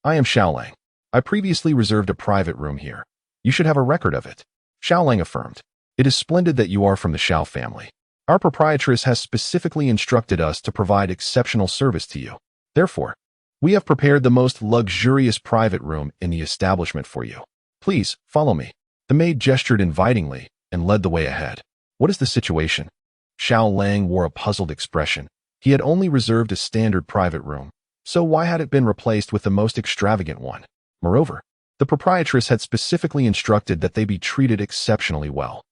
I am Xiao Lang. I previously reserved a private room here. You should have a record of it," Xiao Lang affirmed. "It is splendid that you are from the Xiao family. Our proprietress has specifically instructed us to provide exceptional service to you. Therefore, we have prepared the most luxurious private room in the establishment for you. Please, follow me." The maid gestured invitingly and led the way ahead. "What is the situation?" Xiao Lang wore a puzzled expression. He had only reserved a standard private room, so why had it been replaced with the most extravagant one? Moreover, the proprietress had specifically instructed that they be treated exceptionally well.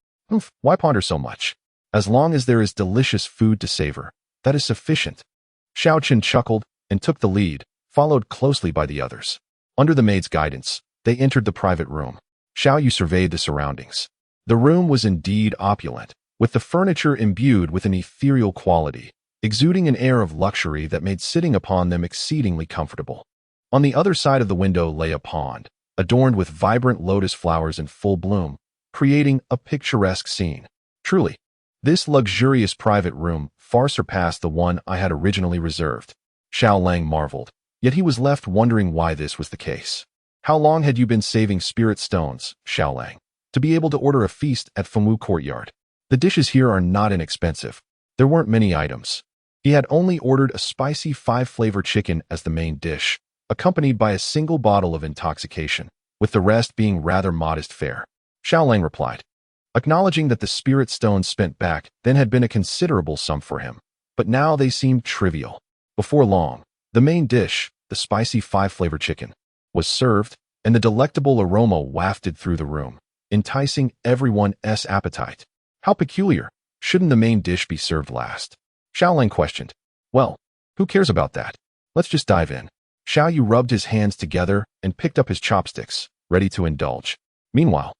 Why ponder so much? As long as there is delicious food to savor, that is sufficient. Xiao Chen chuckled and took the lead, followed closely by the others. Under the maid's guidance, they entered the private room. Xiao Yu surveyed the surroundings. The room was indeed opulent, with the furniture imbued with an ethereal quality, exuding an air of luxury that made sitting upon them exceedingly comfortable. On the other side of the window lay a pond, adorned with vibrant lotus flowers in full bloom, creating a picturesque scene. Truly, this luxurious private room far surpassed the one I had originally reserved. Xiao Lang marveled, yet he was left wondering why this was the case. "How long had you been saving spirit stones, Xiao Lang, to be able to order a feast at Fengwu Courtyard? The dishes here are not inexpensive. There weren't many items." He had only ordered a spicy 5-flavor chicken as the main dish, accompanied by a single bottle of intoxication, with the rest being rather modest fare. Xiao Lang replied, acknowledging that the spirit stones spent back then had been a considerable sum for him, but now they seemed trivial. Before long, the main dish, the spicy 5-flavor chicken, was served, and the delectable aroma wafted through the room, enticing everyone's appetite. How peculiar! Shouldn't the main dish be served last? Xiao Lang questioned. "Well, who cares about that? Let's just dive in." Xiao Yu rubbed his hands together and picked up his chopsticks, ready to indulge. Meanwhile,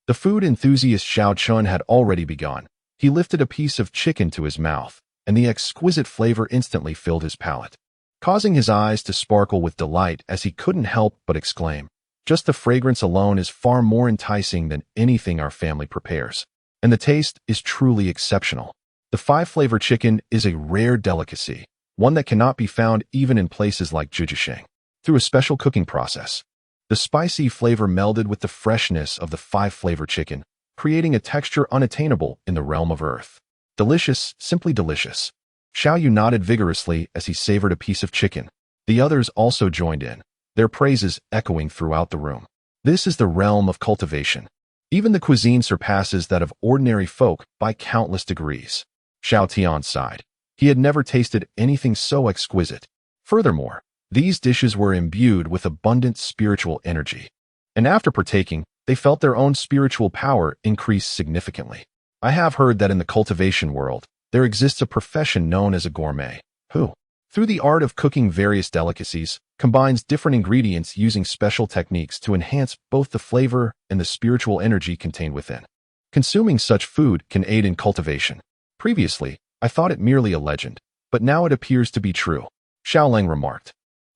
the food enthusiast Xiao Chen had already begun. He lifted a piece of chicken to his mouth, and the exquisite flavor instantly filled his palate, causing his eyes to sparkle with delight as he couldn't help but exclaim, "Just the fragrance alone is far more enticing than anything our family prepares. And the taste is truly exceptional." The 5-flavor chicken is a rare delicacy, one that cannot be found even in places like Zhujiasheng. Through a special cooking process, the spicy flavor melded with the freshness of the 5-flavor chicken, creating a texture unattainable in the realm of earth. Delicious, simply delicious. Xiao Yu nodded vigorously as he savored a piece of chicken. The others also joined in, their praises echoing throughout the room. This is the realm of cultivation. Even the cuisine surpasses that of ordinary folk by countless degrees. Xiao Tian sighed. He had never tasted anything so exquisite. Furthermore, these dishes were imbued with abundant spiritual energy, and after partaking, they felt their own spiritual power increase significantly. I have heard that in the cultivation world, there exists a profession known as a gourmet, who, through the art of cooking various delicacies, combines different ingredients using special techniques to enhance both the flavor and the spiritual energy contained within. Consuming such food can aid in cultivation. Previously, I thought it merely a legend, but now it appears to be true. Xiao Lang remarked.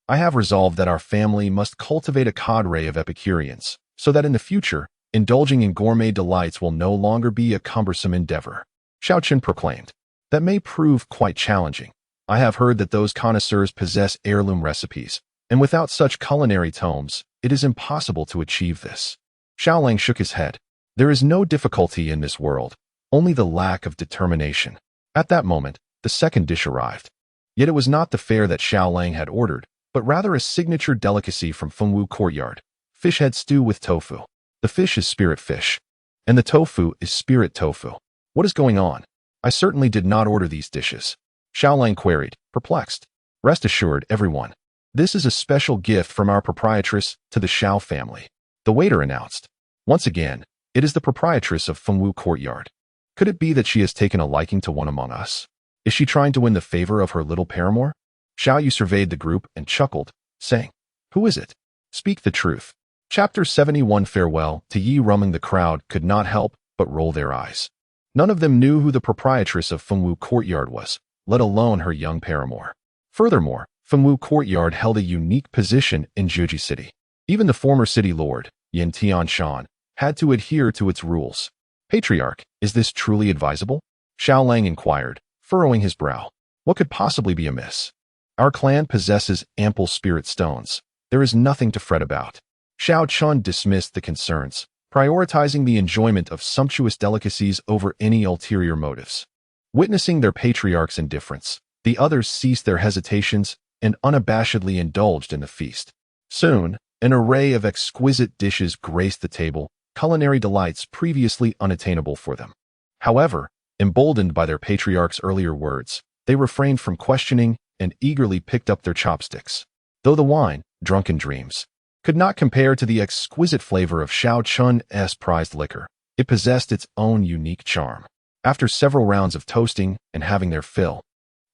I have resolved that our family must cultivate a cadre of Epicureans, so that in the future, indulging in gourmet delights will no longer be a cumbersome endeavor. Xiao Chen proclaimed. That may prove quite challenging. I have heard that those connoisseurs possess heirloom recipes, and without such culinary tomes, it is impossible to achieve this. Xiao Lang shook his head. There is no difficulty in this world, only the lack of determination. At that moment, the second dish arrived. Yet it was not the fare that Xiao Lang had ordered, but rather a signature delicacy from Fengwu Courtyard, fish head stew with tofu. The fish is spirit fish, and the tofu is spirit tofu. What is going on? I certainly did not order these dishes. Xiao Lang queried, perplexed. Rest assured, everyone. This is a special gift from our proprietress to the Xiao family. The waiter announced. Once again, it is the proprietress of Fengwu Courtyard. Could it be that she has taken a liking to one among us? Is she trying to win the favor of her little paramour? Xiao Yu surveyed the group and chuckled, saying, Who is it? Speak the truth. Chapter 71 Farewell to Yi Ruming. The crowd could not help but roll their eyes. None of them knew who the proprietress of Fengwu Courtyard was, let alone her young paramour. Furthermore, Fengwu Courtyard held a unique position in Zhuji City. Even the former city lord, Yin Tianshan, had to adhere to its rules. Patriarch, is this truly advisable? Xiao Lang inquired, furrowing his brow. What could possibly be amiss? Our clan possesses ample spirit stones. There is nothing to fret about. Xiao Chen dismissed the concerns, prioritizing the enjoyment of sumptuous delicacies over any ulterior motives. Witnessing their patriarch's indifference, the others ceased their hesitations and unabashedly indulged in the feast. Soon, an array of exquisite dishes graced the table, culinary delights previously unattainable for them. However, emboldened by their patriarch's earlier words, they refrained from questioning and eagerly picked up their chopsticks. Though the wine, drunken dreams, could not compare to the exquisite flavor of Xiao Chen's prized liquor, it possessed its own unique charm. After several rounds of toasting and having their fill,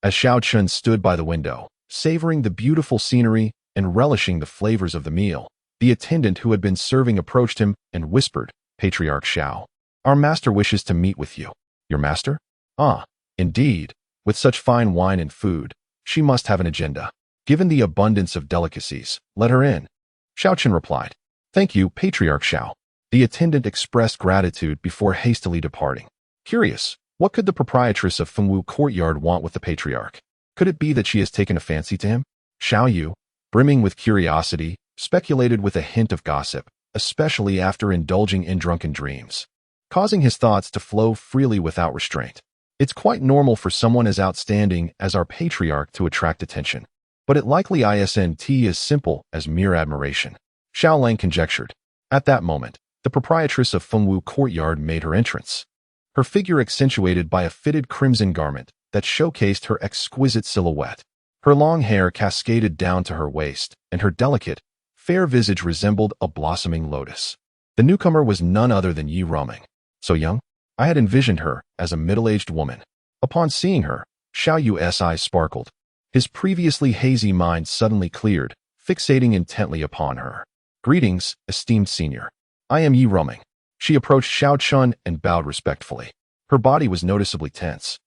as Xiao Chen stood by the window, savoring the beautiful scenery and relishing the flavors of the meal, the attendant who had been serving approached him and whispered, Patriarch Xiao, our master wishes to meet with you. Your master? Ah, indeed. With such fine wine and food, she must have an agenda. Given the abundance of delicacies, let her in. Xiao Chen replied. Thank you, Patriarch Xiao. The attendant expressed gratitude before hastily departing. Curious, what could the proprietress of Fengwu Courtyard want with the patriarch? Could it be that she has taken a fancy to him? Xiao Yu, brimming with curiosity, speculated with a hint of gossip, especially after indulging in drunken dreams, causing his thoughts to flow freely without restraint. It's quite normal for someone as outstanding as our patriarch to attract attention, but it likely isn't as simple as mere admiration. Xiao Lang conjectured. At that moment, the proprietress of Fengwu Courtyard made her entrance. Her figure accentuated by a fitted crimson garment that showcased her exquisite silhouette. Her long hair cascaded down to her waist, and her delicate, fair visage resembled a blossoming lotus. The newcomer was none other than Yi Ruming. So young? I had envisioned her as a middle-aged woman. Upon seeing her, Xiao Yu's eyes sparkled. His previously hazy mind suddenly cleared, fixating intently upon her. Greetings, esteemed senior. I am Yi Ruming. She approached Xiao Chen and bowed respectfully. Her body was noticeably tense,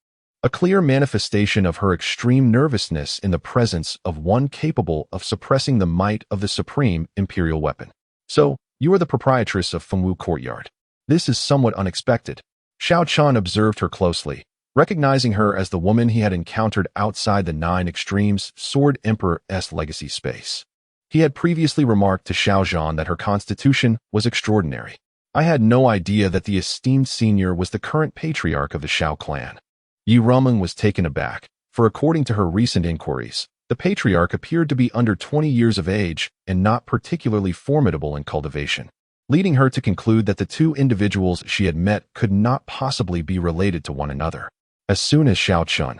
a clear manifestation of her extreme nervousness in the presence of one capable of suppressing the might of the supreme imperial weapon. So, you are the proprietress of Fengwu Courtyard. This is somewhat unexpected. Xiao Chen observed her closely, recognizing her as the woman he had encountered outside the Nine Extremes Sword Emperor's legacy space. He had previously remarked to Xiao Zhan that her constitution was extraordinary. I had no idea that the esteemed senior was the current patriarch of the Xiao clan. Yi Ruming was taken aback, for according to her recent inquiries, the patriarch appeared to be under 20 years of age and not particularly formidable in cultivation, leading her to conclude that the two individuals she had met could not possibly be related to one another. As soon as Xiao Chen,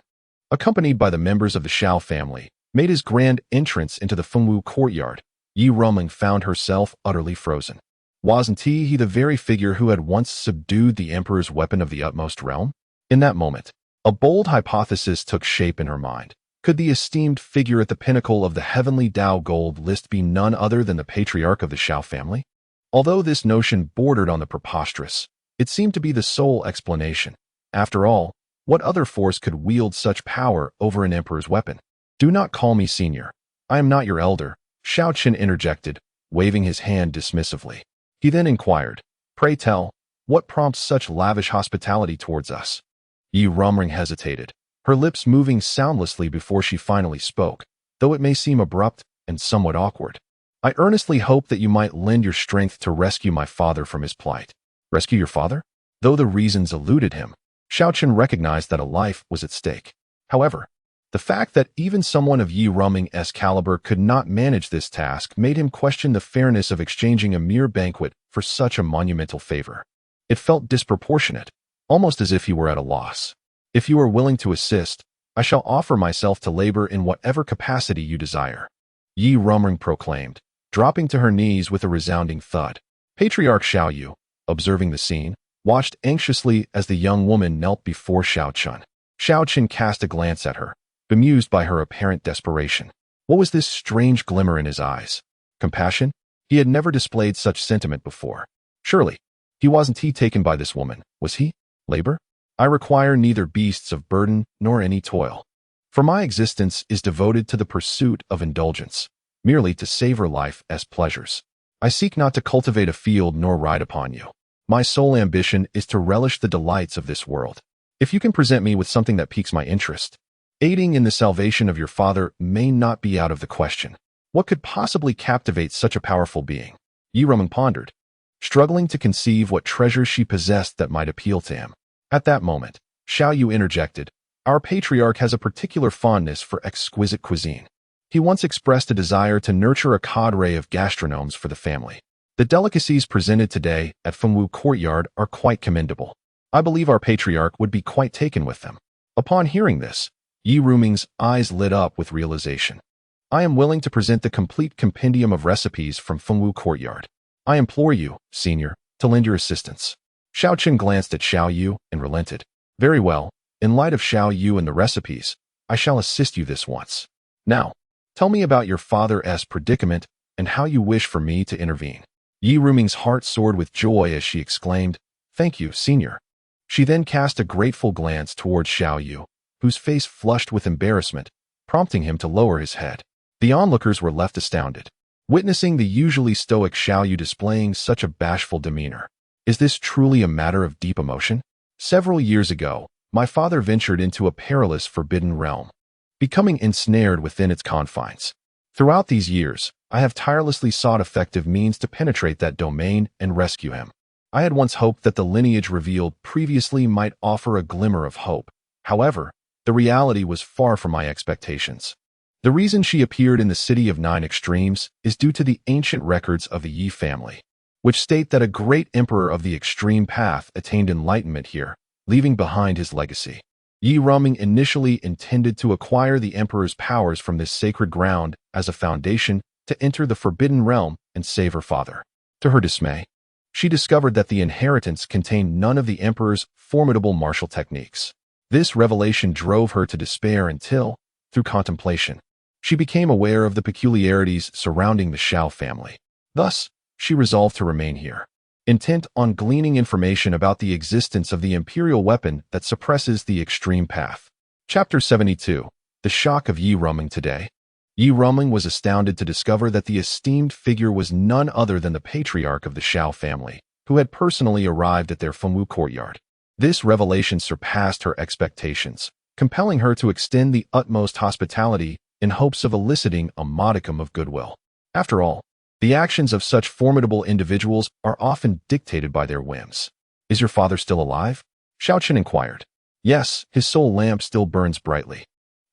accompanied by the members of the Xiao family, made his grand entrance into the Fengwu Courtyard, Yi Ruming found herself utterly frozen. Wasn't he the very figure who had once subdued the emperor's weapon of the utmost realm? In that moment, a bold hypothesis took shape in her mind. Could the esteemed figure at the pinnacle of the Heavenly Dao Golden List be none other than the patriarch of the Xiao family? Although this notion bordered on the preposterous, it seemed to be the sole explanation. After all, what other force could wield such power over an emperor's weapon? Do not call me senior. I am not your elder, Xiao Chen interjected, waving his hand dismissively. He then inquired, pray tell, what prompts such lavish hospitality towards us? Yi Rumring hesitated, her lips moving soundlessly before she finally spoke, though it may seem abrupt and somewhat awkward. I earnestly hope that you might lend your strength to rescue my father from his plight. Rescue your father? Though the reasons eluded him, Xiao Chen recognized that a life was at stake. However, the fact that even someone of Yi Ruming's caliber could not manage this task made him question the fairness of exchanging a mere banquet for such a monumental favor. It felt disproportionate, almost as if he were at a loss. If you are willing to assist, I shall offer myself to labor in whatever capacity you desire. Yi Rumring proclaimed, dropping to her knees with a resounding thud. Patriarch Xiao Yu, observing the scene, watched anxiously as the young woman knelt before Xiao Chen. Xiao Chen cast a glance at her, bemused by her apparent desperation. What was this strange glimmer in his eyes? Compassion? He had never displayed such sentiment before. Surely, he wasn't taken by this woman, was he? Labor? I require neither beasts of burden nor any toil. For my existence is devoted to the pursuit of indulgence, merely to savor life as pleasures. I seek not to cultivate a field nor ride upon you. My sole ambition is to relish the delights of this world. If you can present me with something that piques my interest, aiding in the salvation of your father may not be out of the question. What could possibly captivate such a powerful being? Yi Ruming pondered, struggling to conceive what treasures she possessed that might appeal to him. At that moment, Xiao Yu interjected, our patriarch has a particular fondness for exquisite cuisine. He once expressed a desire to nurture a cadre of gastronomes for the family. The delicacies presented today at Fengwu Courtyard are quite commendable. I believe our patriarch would be quite taken with them. Upon hearing this, Yi Ruming's eyes lit up with realization. I am willing to present the complete compendium of recipes from Fengwu Courtyard. I implore you, senior, to lend your assistance. Xiao Chen glanced at Xiao Yu and relented. Very well, in light of Xiao Yu and the recipes, I shall assist you this once. Now, tell me about your father's predicament and how you wish for me to intervene. Yi Ruming's heart soared with joy as she exclaimed, thank you, senior. She then cast a grateful glance towards Xiao Yu, whose face flushed with embarrassment, prompting him to lower his head. The onlookers were left astounded, witnessing the usually stoic Xiao Yu displaying such a bashful demeanor. Is this truly a matter of deep emotion? Several years ago, my father ventured into a perilous forbidden realm, becoming ensnared within its confines. Throughout these years, I have tirelessly sought effective means to penetrate that domain and rescue him. I had once hoped that the lineage revealed previously might offer a glimmer of hope. However, the reality was far from my expectations. The reason she appeared in the City of Nine Extremes is due to the ancient records of the Yi family, which state that a great emperor of the extreme path attained enlightenment here, leaving behind his legacy. Yi Ruming initially intended to acquire the emperor's powers from this sacred ground as a foundation to enter the forbidden realm and save her father. To her dismay, she discovered that the inheritance contained none of the emperor's formidable martial techniques. This revelation drove her to despair until, through contemplation, she became aware of the peculiarities surrounding the Xiao family. Thus, she resolved to remain here, intent on gleaning information about the existence of the imperial weapon that suppresses the extreme path. Chapter 72. The Shock of Yi Ruming Today. Yi Ruming was astounded to discover that the esteemed figure was none other than the patriarch of the Xiao family, who had personally arrived at their Fengwu courtyard. This revelation surpassed her expectations, compelling her to extend the utmost hospitality in hopes of eliciting a modicum of goodwill. After all, the actions of such formidable individuals are often dictated by their whims. Is your father still alive? Xiao Chen inquired. Yes, his soul lamp still burns brightly.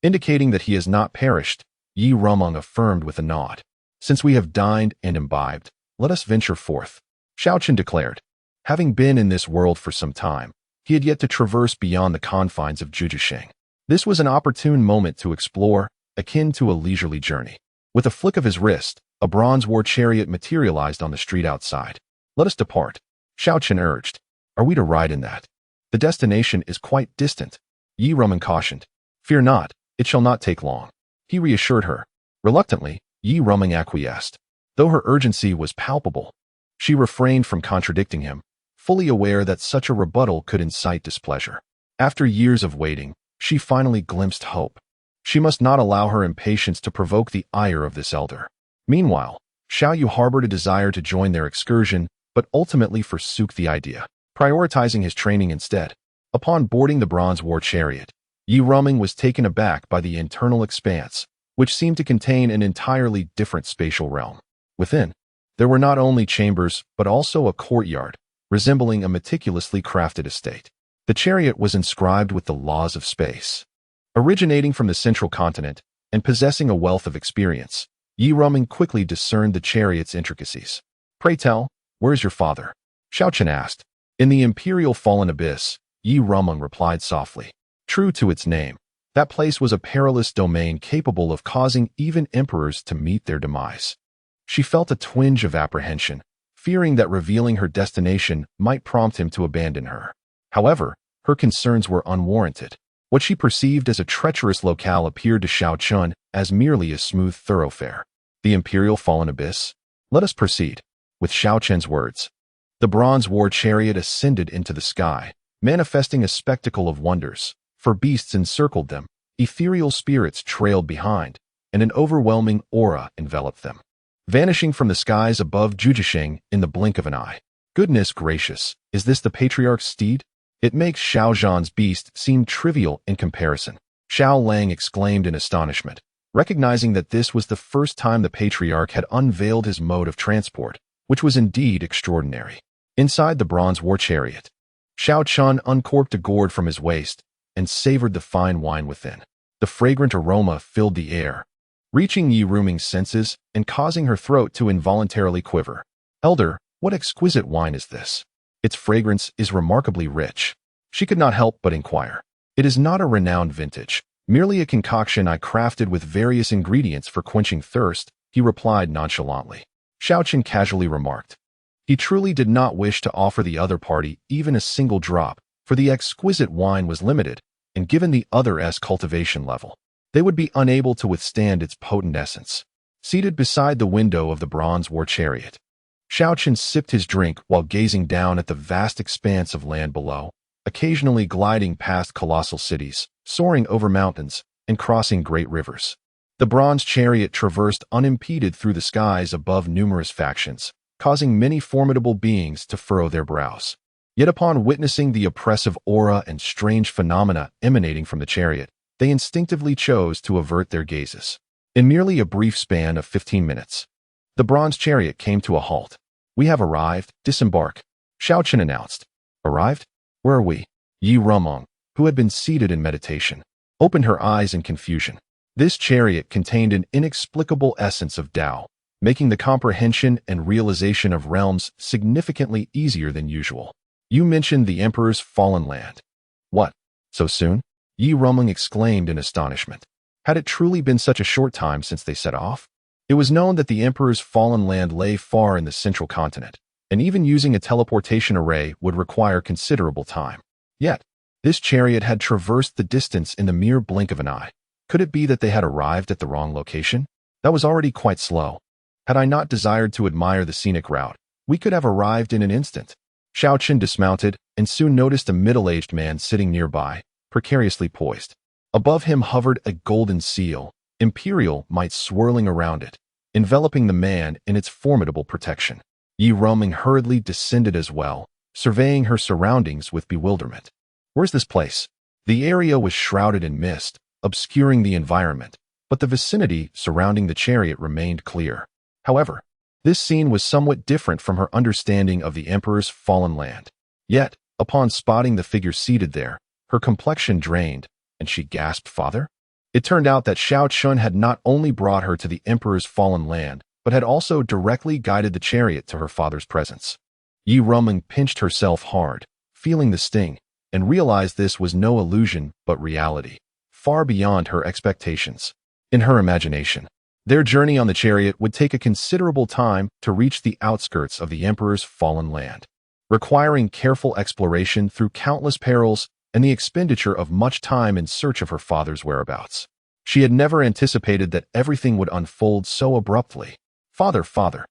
Indicating that he has not perished, Yi Ruming affirmed with a nod. Since we have dined and imbibed, let us venture forth, Xiao Chen declared. Having been in this world for some time, he had yet to traverse beyond the confines of Jujusheng. This was an opportune moment to explore, akin to a leisurely journey. With a flick of his wrist, a bronze war chariot materialized on the street outside. Let us depart. Xiao Chen urged. Are we to ride in that? The destination is quite distant. Yi Rumeng cautioned. Fear not, it shall not take long. He reassured her. Reluctantly, Yi Rumeng acquiesced. Though her urgency was palpable, she refrained from contradicting him, fully aware that such a rebuttal could incite displeasure. After years of waiting, she finally glimpsed hope. She must not allow her impatience to provoke the ire of this elder. Meanwhile, Xiao Yu harbored a desire to join their excursion, but ultimately forsook the idea, prioritizing his training instead. Upon boarding the bronze war chariot, Yi Rumeng was taken aback by the internal expanse, which seemed to contain an entirely different spatial realm. Within, there were not only chambers, but also a courtyard, resembling a meticulously crafted estate. The chariot was inscribed with the laws of space. Originating from the central continent and possessing a wealth of experience, Yi Rumeng quickly discerned the chariot's intricacies. Pray tell, where is your father? Xiao Chen asked. In the imperial fallen abyss, Yi Rumeng replied softly. True to its name, that place was a perilous domain capable of causing even emperors to meet their demise. She felt a twinge of apprehension, fearing that revealing her destination might prompt him to abandon her. However, her concerns were unwarranted. What she perceived as a treacherous locale appeared to Xiao Chen as merely a smooth thoroughfare. The imperial fallen abyss? Let us proceed. With Xiao Chen's words, the bronze war chariot ascended into the sky, manifesting a spectacle of wonders, for beasts encircled them, ethereal spirits trailed behind, and an overwhelming aura enveloped them, vanishing from the skies above Jujisheng in the blink of an eye. Goodness gracious, is this the patriarch's steed? It makes Xiao Zhan's beast seem trivial in comparison. Xiao Lang exclaimed in astonishment, recognizing that this was the first time the patriarch had unveiled his mode of transport, which was indeed extraordinary. Inside the bronze war chariot, Xiao Chen uncorked a gourd from his waist and savored the fine wine within. The fragrant aroma filled the air, reaching Yi Rumeng's senses and causing her throat to involuntarily quiver. Elder, what exquisite wine is this? Its fragrance is remarkably rich. She could not help but inquire. It is not a renowned vintage, merely a concoction I crafted with various ingredients for quenching thirst, he replied nonchalantly. Xiao Chen casually remarked. He truly did not wish to offer the other party even a single drop, for the exquisite wine was limited, and given the other's cultivation level, they would be unable to withstand its potent essence. Seated beside the window of the bronze war chariot, Xiao Chen sipped his drink while gazing down at the vast expanse of land below, occasionally gliding past colossal cities, soaring over mountains, and crossing great rivers. The bronze chariot traversed unimpeded through the skies above numerous factions, causing many formidable beings to furrow their brows. Yet upon witnessing the oppressive aura and strange phenomena emanating from the chariot, they instinctively chose to avert their gazes. In merely a brief span of 15 minutes, the bronze chariot came to a halt. We have arrived, disembark, Xiao Chen announced. Arrived? Where are we? Yi Rumeng, who had been seated in meditation, opened her eyes in confusion. This chariot contained an inexplicable essence of Tao, making the comprehension and realization of realms significantly easier than usual. You mentioned the Emperor's fallen land. What? So soon? Yi Rumeng exclaimed in astonishment. Had it truly been such a short time since they set off? It was known that the Emperor's fallen land lay far in the central continent, and even using a teleportation array would require considerable time. Yet, this chariot had traversed the distance in the mere blink of an eye. Could it be that they had arrived at the wrong location? That was already quite slow. Had I not desired to admire the scenic route, we could have arrived in an instant. Xiao Chen dismounted and soon noticed a middle-aged man sitting nearby, precariously poised. Above him hovered a golden seal, imperial might swirling around it, enveloping the man in its formidable protection. Yi Rumeng hurriedly descended as well, surveying her surroundings with bewilderment. Where's this place? The area was shrouded in mist, obscuring the environment, but the vicinity surrounding the chariot remained clear. However, this scene was somewhat different from her understanding of the Emperor's fallen land. Yet, upon spotting the figure seated there, her complexion drained, and she gasped, Father? It turned out that Xiao Chen had not only brought her to the Emperor's fallen land, but had also directly guided the chariot to her father's presence. Yi Rumeng pinched herself hard, feeling the sting, and realized this was no illusion but reality, far beyond her expectations. In her imagination, Their journey on the chariot would take a considerable time to reach the outskirts of the Emperor's fallen land, requiring careful exploration through countless perils and the expenditure of much time in search of her father's whereabouts. She had never anticipated that everything would unfold so abruptly. "Father, father!"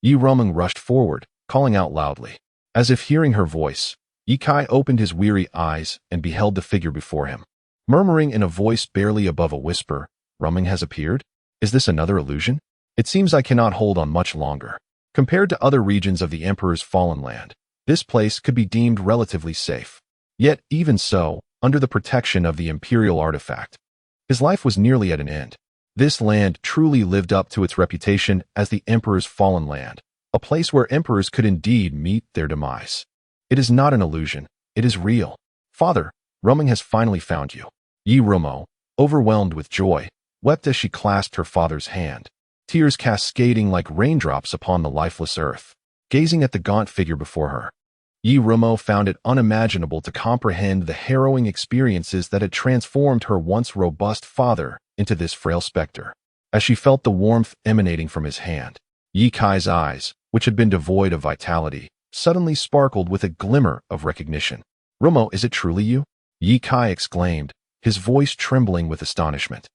Yi Roming rushed forward, calling out loudly. As if hearing her voice, Yi Kai opened his weary eyes and beheld the figure before him. Murmuring in a voice barely above a whisper, "Roming has appeared? Is this another illusion? It seems I cannot hold on much longer." Compared to other regions of the Emperor's fallen land, this place could be deemed relatively safe. Yet, even so, under the protection of the imperial artifact, his life was nearly at an end. This land truly lived up to its reputation as the Emperor's fallen land, a place where emperors could indeed meet their demise. "It is not an illusion, it is real. Father, Roming has finally found you." Yi Romo, overwhelmed with joy, wept as she clasped her father's hand, tears cascading like raindrops upon the lifeless earth. Gazing at the gaunt figure before her, Yi Romo found it unimaginable to comprehend the harrowing experiences that had transformed her once robust father into this frail specter. As she felt the warmth emanating from his hand, Yi Kai's eyes, which had been devoid of vitality, suddenly sparkled with a glimmer of recognition. "Romo, is it truly you?" Yi Kai exclaimed, his voice trembling with astonishment,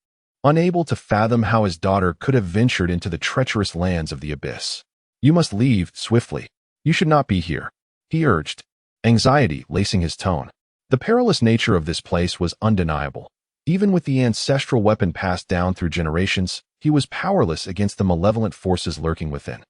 unable to fathom how his daughter could have ventured into the treacherous lands of the abyss. "You must leave swiftly. You should not be here," he urged, anxiety lacing his tone. The perilous nature of this place was undeniable. Even with the ancestral weapon passed down through generations, he was powerless against the malevolent forces lurking within.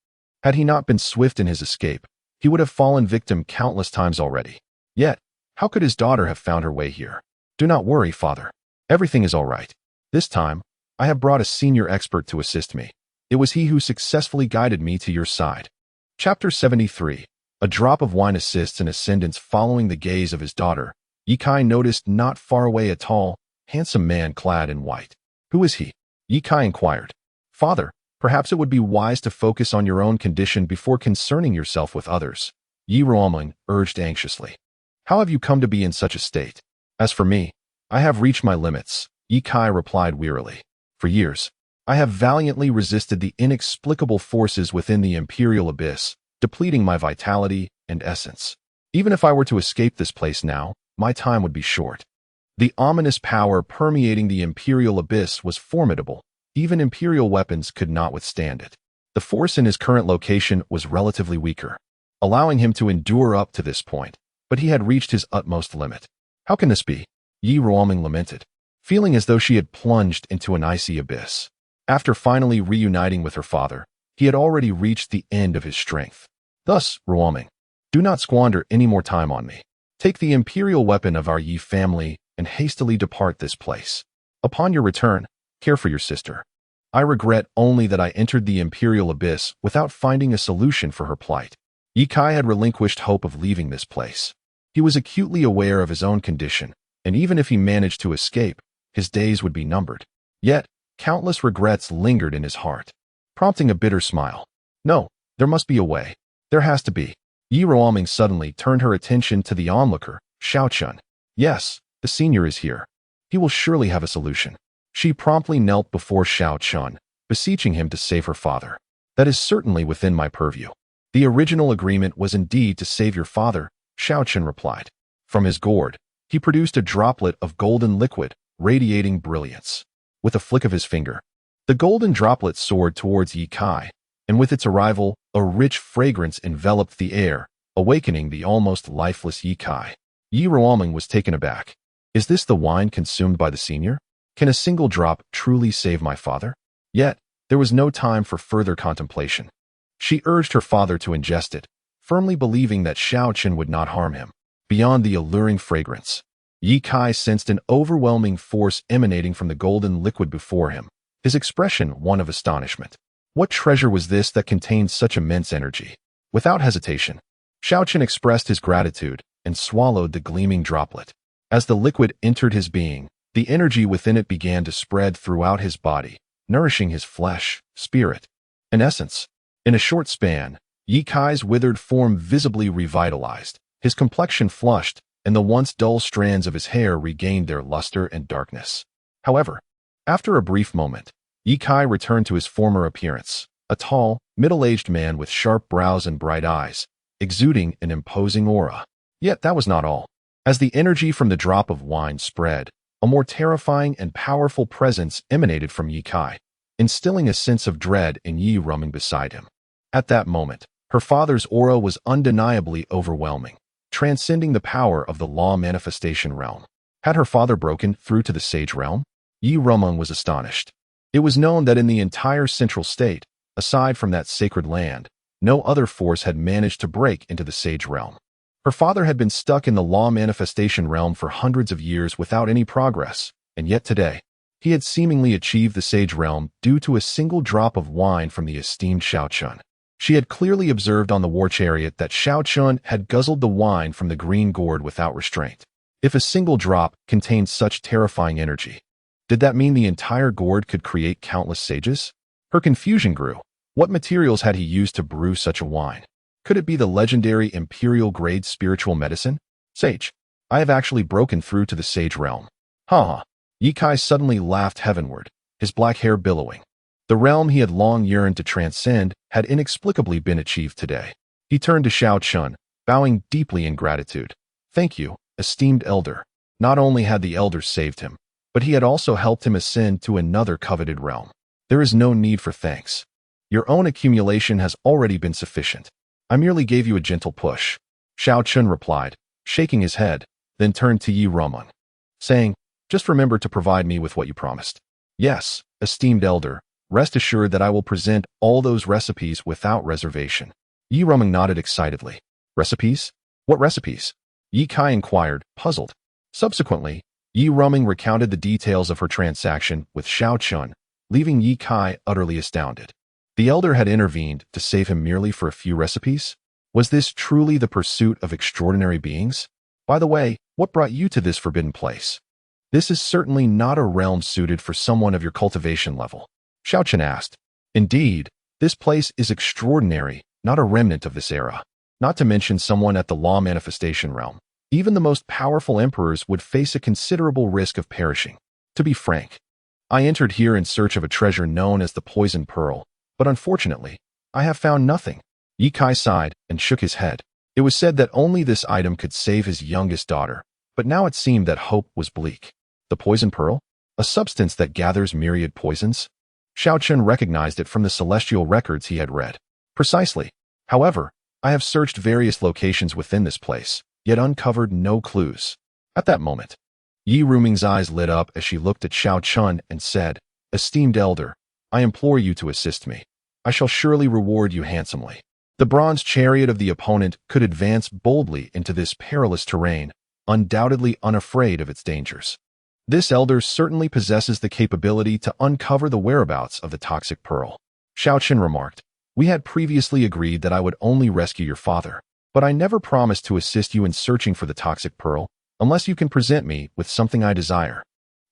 Had he not been swift in his escape, he would have fallen victim countless times already. Yet, how could his daughter have found her way here? "Do not worry, father. Everything is all right. This time, I have brought a senior expert to assist me. It was he who successfully guided me to your side." Chapter 73. A drop of wine assists an ascendance. Following the gaze of his daughter, Yi Kai noticed not far away a tall, handsome man clad in white. "Who is he?" Yi Kai inquired. "Father, perhaps it would be wise to focus on your own condition before concerning yourself with others," Yi Roming urged anxiously. "How have you come to be in such a state?" "As for me, I have reached my limits," Yi Kai replied wearily. "For years, I have valiantly resisted the inexplicable forces within the imperial abyss, depleting my vitality and essence. Even if I were to escape this place now, my time would be short." The ominous power permeating the imperial abyss was formidable. Even imperial weapons could not withstand it. The force in his current location was relatively weaker, allowing him to endure up to this point, but he had reached his utmost limit. "How can this be?" Yi Roming lamented, feeling as though she had plunged into an icy abyss. After finally reuniting with her father, he had already reached the end of his strength. "Thus, Roming, do not squander any more time on me. Take the imperial weapon of our Yi family and hastily depart this place. Upon your return, care for your sister. I regret only that I entered the imperial abyss without finding a solution for her plight." Yi Kai had relinquished hope of leaving this place. He was acutely aware of his own condition, and even if he managed to escape, his days would be numbered. Yet, countless regrets lingered in his heart, prompting a bitter smile. "No, there must be a way. There has to be." Yi Roming suddenly turned her attention to the onlooker, Xiao Chen. "Yes, the senior is here. He will surely have a solution." She promptly knelt before Xiao Chen, beseeching him to save her father. "That is certainly within my purview. The original agreement was indeed to save your father," Xiao Chen replied. From his gourd, he produced a droplet of golden liquid, radiating brilliance. With a flick of his finger, the golden droplet soared towards Yi Kai, and with its arrival, a rich fragrance enveloped the air, awakening the almost lifeless Yi Kai. Yi Roming was taken aback. "Is this the wine consumed by the senior? Can a single drop truly save my father?" Yet, there was no time for further contemplation. She urged her father to ingest it, firmly believing that Xiao Chen would not harm him. Beyond the alluring fragrance, Yi Kai sensed an overwhelming force emanating from the golden liquid before him, his expression one of astonishment. What treasure was this that contained such immense energy? Without hesitation, Xiao Chen expressed his gratitude and swallowed the gleaming droplet. As the liquid entered his being, the energy within it began to spread throughout his body, nourishing his flesh, spirit, and essence. In a short span, Yi Kai's withered form visibly revitalized, his complexion flushed, and the once dull strands of his hair regained their luster and darkness. However, after a brief moment, Yi Kai returned to his former appearance, a tall, middle-aged man with sharp brows and bright eyes, exuding an imposing aura. Yet that was not all. As the energy from the drop of wine spread, a more terrifying and powerful presence emanated from Yi Kai, instilling a sense of dread in Yi Ruming beside him. At that moment, her father's aura was undeniably overwhelming, transcending the power of the law manifestation realm. Had her father broken through to the sage realm? Yi Ruming was astonished. It was known that in the entire central state, aside from that sacred land, no other force had managed to break into the sage realm. Her father had been stuck in the law manifestation realm for hundreds of years without any progress, and yet today, he had seemingly achieved the sage realm due to a single drop of wine from the esteemed Xiao Chen. She had clearly observed on the war chariot that Xiao Chen had guzzled the wine from the green gourd without restraint. If a single drop contained such terrifying energy, did that mean the entire gourd could create countless sages? Her confusion grew. What materials had he used to brew such a wine? Could it be the legendary imperial-grade spiritual medicine? Sage. I have actually broken through to the sage realm. Ha! Yi Kai suddenly laughed heavenward, his black hair billowing. The realm he had long yearned to transcend had inexplicably been achieved today. He turned to Xiao Chen, bowing deeply in gratitude. Thank you, esteemed elder. Not only had the elders saved him, but he had also helped him ascend to another coveted realm. There is no need for thanks. Your own accumulation has already been sufficient. I merely gave you a gentle push. Xiao Chen replied, shaking his head, then turned to Yi Ruming, saying, just remember to provide me with what you promised. Yes, esteemed elder, rest assured that I will present all those recipes without reservation. Yi Ruming nodded excitedly. Recipes? What recipes? Yi Kai inquired, puzzled. Subsequently, Yi Ruming recounted the details of her transaction with Xiao Chen, leaving Yi Kai utterly astounded. The elder had intervened to save him merely for a few recipes? Was this truly the pursuit of extraordinary beings? By the way, what brought you to this forbidden place? This is certainly not a realm suited for someone of your cultivation level. Xiao Chen asked. Indeed, this place is extraordinary, not a remnant of this era. Not to mention someone at the law manifestation realm. Even the most powerful emperors would face a considerable risk of perishing. To be frank, I entered here in search of a treasure known as the Poison Pearl, but unfortunately, I have found nothing. Yi Kai sighed and shook his head. It was said that only this item could save his youngest daughter, but now it seemed that hope was bleak. The Poison Pearl? A substance that gathers myriad poisons? Xiao Chen recognized it from the celestial records he had read. Precisely. However, I have searched various locations within this place, yet uncovered no clues. At that moment, Yi Ruming's eyes lit up as she looked at Xiao Chen and said, Esteemed elder, I implore you to assist me. I shall surely reward you handsomely. The bronze chariot of the opponent could advance boldly into this perilous terrain, undoubtedly unafraid of its dangers. This elder certainly possesses the capability to uncover the whereabouts of the toxic pearl. Xiao Chen remarked, We had previously agreed that I would only rescue your father, but I never promised to assist you in searching for the toxic pearl, unless you can present me with something I desire.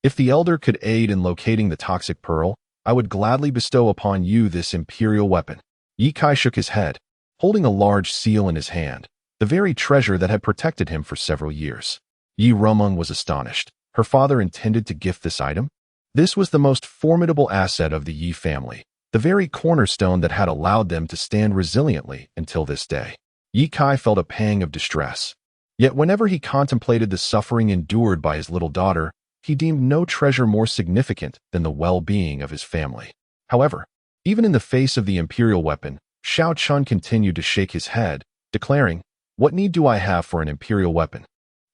If the elder could aid in locating the toxic pearl, I would gladly bestow upon you this imperial weapon. Yi Kai shook his head, holding a large seal in his hand, the very treasure that had protected him for several years. Yi Ruming was astonished. Her father intended to gift this item? This was the most formidable asset of the Yi family, the very cornerstone that had allowed them to stand resiliently until this day. Yi Kai felt a pang of distress. Yet whenever he contemplated the suffering endured by his little daughter, he deemed no treasure more significant than the well-being of his family. However, even in the face of the imperial weapon, Xiao Chen continued to shake his head, declaring, What need do I have for an imperial weapon?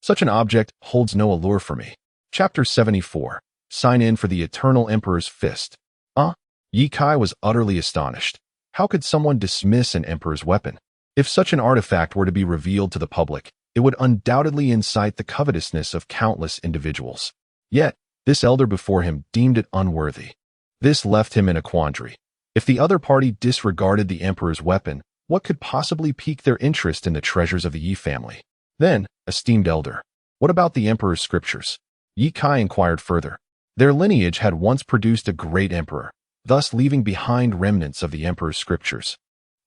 Such an object holds no allure for me. Chapter 74. Sign in for the Eternal Emperor's Fist. Yi Kai was utterly astonished. How could someone dismiss an emperor's weapon? If such an artifact were to be revealed to the public, it would undoubtedly incite the covetousness of countless individuals. Yet, this elder before him deemed it unworthy. This left him in a quandary. If the other party disregarded the emperor's weapon, what could possibly pique their interest in the treasures of the Yi family? Then, esteemed elder, what about the emperor's scriptures? Yi Kai inquired further. Their lineage had once produced a great emperor, thus leaving behind remnants of the emperor's scriptures,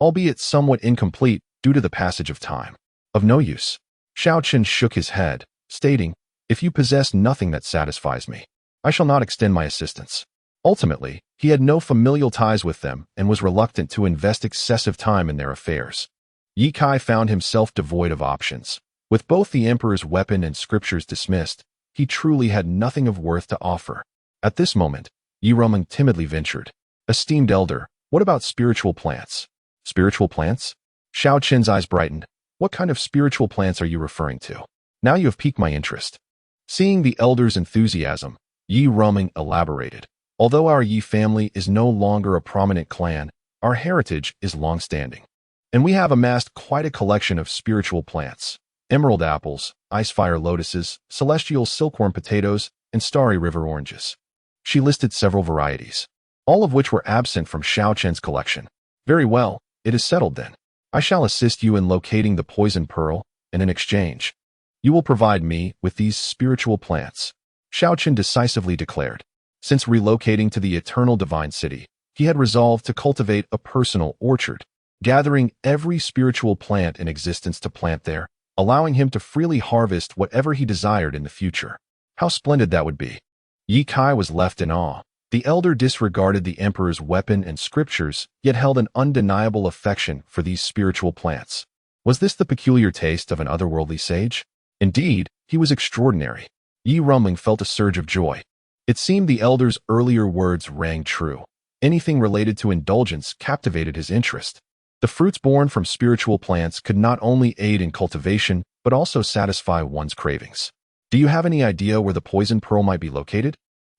albeit somewhat incomplete due to the passage of time. Of no use. Xiao Chen shook his head, stating, If you possess nothing that satisfies me, I shall not extend my assistance. Ultimately, He had no familial ties with them and was reluctant to invest excessive time in their affairs. Ye Kai found himself devoid of options. With both the emperor's weapon and scriptures dismissed, he truly had nothing of worth to offer. At this moment, Yi Rumeng timidly ventured, "Esteemed elder, what about spiritual plants?" "Spiritual plants?" Xiao Chen's eyes brightened. "What kind of spiritual plants are you referring to? Now you have piqued my interest." Seeing the elder's enthusiasm, Yi Rumeng elaborated. "Although our Yi family is no longer a prominent clan, our heritage is long-standing. And we have amassed quite a collection of spiritual plants. Emerald apples, ice-fire lotuses, celestial silkworm potatoes, and starry river oranges." She listed several varieties, all of which were absent from Xiao Chen's collection. "Very well, it is settled then. I shall assist you in locating the poison pearl, and in exchange, you will provide me with these spiritual plants," Xiao Chen decisively declared. Since relocating to the eternal divine city, he had resolved to cultivate a personal orchard, gathering every spiritual plant in existence to plant there, allowing him to freely harvest whatever he desired in the future. How splendid that would be! Ye Kai was left in awe. The elder disregarded the emperor's weapon and scriptures, yet held an undeniable affection for these spiritual plants. Was this the peculiar taste of an otherworldly sage? Indeed, he was extraordinary. Yi Rumeng felt a surge of joy. It seemed the elder's earlier words rang true. Anything related to indulgence captivated his interest. The fruits born from spiritual plants could not only aid in cultivation, but also satisfy one's cravings. "Do you have any idea where the poison pearl might be located?"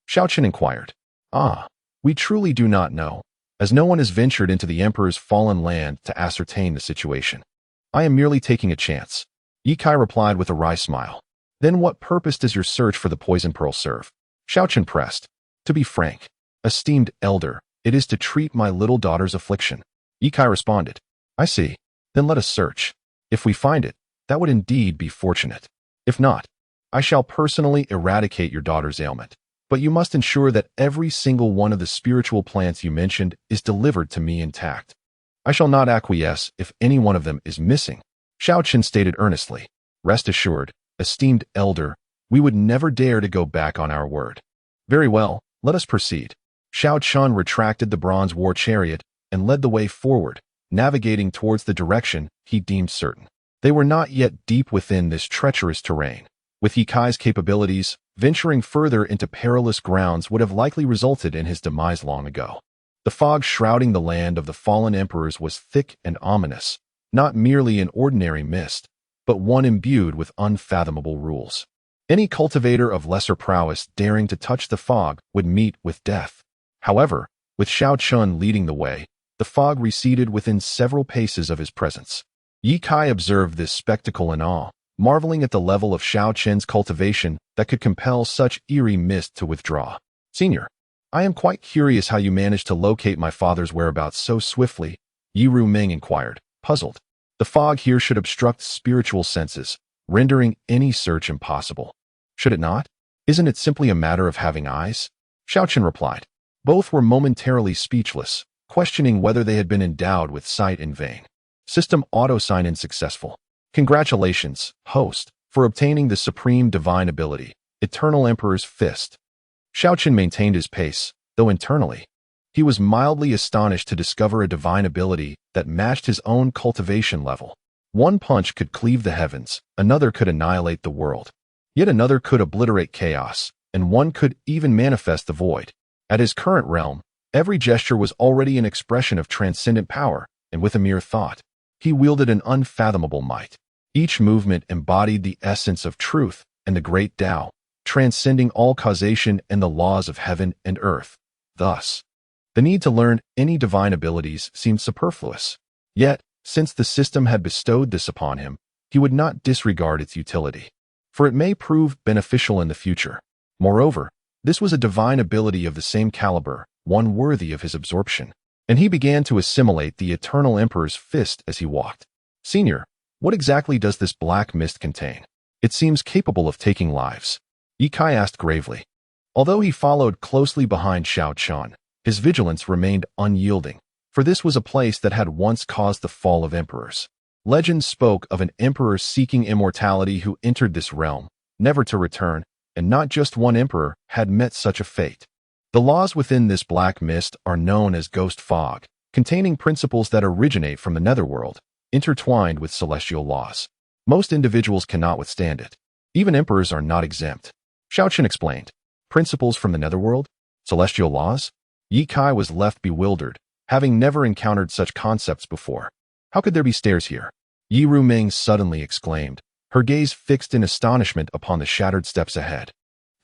Xiao Chen inquired. "Ah, we truly do not know, as no one has ventured into the emperor's fallen land to ascertain the situation. I am merely taking a chance," Ye Kai replied with a wry smile. "Then what purpose does your search for the poison pearl serve?" Xiao Chen pressed. "To be frank, esteemed elder, it is to treat my little daughter's affliction." Ye Kai responded. "I see. Then let us search. If we find it, that would indeed be fortunate. If not, I shall personally eradicate your daughter's ailment. But you must ensure that every single one of the spiritual plants you mentioned is delivered to me intact. I shall not acquiesce if any one of them is missing," Xiao Chen stated earnestly. "Rest assured, esteemed elder, we would never dare to go back on our word." "Very well, let us proceed." Xiao Chen retracted the bronze war chariot and led the way forward, navigating towards the direction he deemed certain. They were not yet deep within this treacherous terrain. With Ye Kai's capabilities, venturing further into perilous grounds would have likely resulted in his demise long ago. The fog shrouding the land of the fallen emperors was thick and ominous, not merely an ordinary mist, but one imbued with unfathomable rules. Any cultivator of lesser prowess daring to touch the fog would meet with death. However, with Xiao Chen leading the way, the fog receded within several paces of his presence. Ye Kai observed this spectacle in awe, marveling at the level of Xiao Chen's cultivation that could compel such eerie mist to withdraw. "Senior, I am quite curious how you managed to locate my father's whereabouts so swiftly," Yi Rumeng inquired, puzzled. The fog here should obstruct spiritual senses, rendering any search impossible. "Should it not? Isn't it simply a matter of having eyes?" Xiao Chen replied. Both were momentarily speechless, questioning whether they had been endowed with sight in vain. System auto sign-in successful. Congratulations, host, for obtaining the supreme divine ability, Eternal Emperor's Fist. Xiao Chen maintained his pace, though internally, he was mildly astonished to discover a divine ability that matched his own cultivation level. One punch could cleave the heavens, another could annihilate the world. Yet another could obliterate chaos, and one could even manifest the void. At his current realm, every gesture was already an expression of transcendent power, and with a mere thought, he wielded an unfathomable might. Each movement embodied the essence of truth and the great Tao, transcending all causation and the laws of heaven and earth. Thus, the need to learn any divine abilities seemed superfluous. Yet, since the system had bestowed this upon him, he would not disregard its utility, for it may prove beneficial in the future. Moreover, this was a divine ability of the same caliber, one worthy of his absorption, and he began to assimilate the Eternal Emperor's Fist as he walked. "Senior, what exactly does this black mist contain? It seems capable of taking lives," Ye Kai asked gravely. Although he followed closely behind Xiao Chen, his vigilance remained unyielding, for this was a place that had once caused the fall of emperors. Legend spoke of an emperor seeking immortality who entered this realm, never to return, and not just one emperor had met such a fate. The laws within this black mist are known as ghost fog, containing principles that originate from the netherworld, intertwined with celestial laws. Most individuals cannot withstand it. Even emperors are not exempt. Xiao Chen explained. Principles from the netherworld? Celestial laws? Yi Kai was left bewildered, having never encountered such concepts before. How could there be stairs here? Yi Ruming suddenly exclaimed, her gaze fixed in astonishment upon the shattered steps ahead.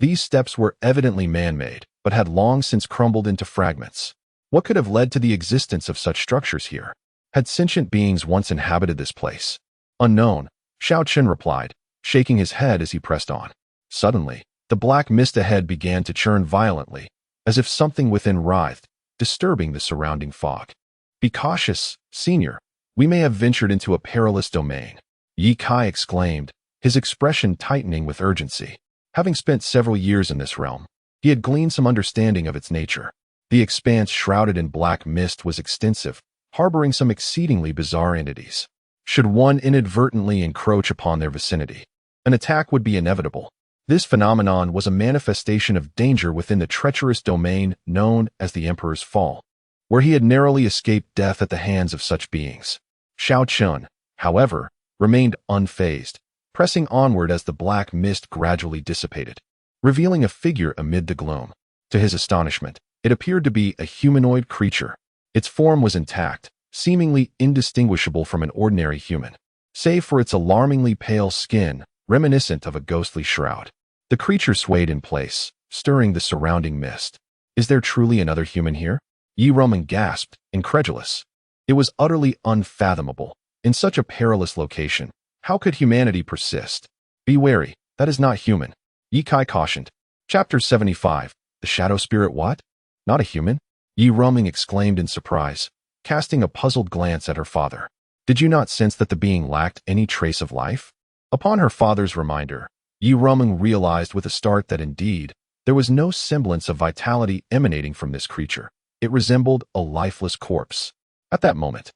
These steps were evidently man-made, but had long since crumbled into fragments. What could have led to the existence of such structures here? Had sentient beings once inhabited this place? Unknown, Xiao Chen replied, shaking his head as he pressed on. Suddenly, the black mist ahead began to churn violently, as if something within writhed, disturbing the surrounding fog. Be cautious, senior. We may have ventured into a perilous domain. Yi Kai exclaimed, his expression tightening with urgency. Having spent several years in this realm, he had gleaned some understanding of its nature. The expanse shrouded in black mist was extensive, harboring some exceedingly bizarre entities. Should one inadvertently encroach upon their vicinity, an attack would be inevitable. This phenomenon was a manifestation of danger within the treacherous domain known as the Emperor's Fall, where he had narrowly escaped death at the hands of such beings. Xiao Chen, however, remained unfazed, pressing onward as the black mist gradually dissipated, revealing a figure amid the gloom. To his astonishment, it appeared to be a humanoid creature. Its form was intact, seemingly indistinguishable from an ordinary human, save for its alarmingly pale skin, reminiscent of a ghostly shroud. The creature swayed in place, stirring the surrounding mist. Is there truly another human here? Yi Roman gasped, incredulous. It was utterly unfathomable. In such a perilous location, how could humanity persist? Be wary, that is not human. Yi Kai cautioned. Chapter 75. The Shadow Spirit what? Not a human? Yi Ruming exclaimed in surprise, casting a puzzled glance at her father. Did you not sense that the being lacked any trace of life? Upon her father's reminder, Yi Ruming realized with a start that indeed, there was no semblance of vitality emanating from this creature. It resembled a lifeless corpse. At that moment,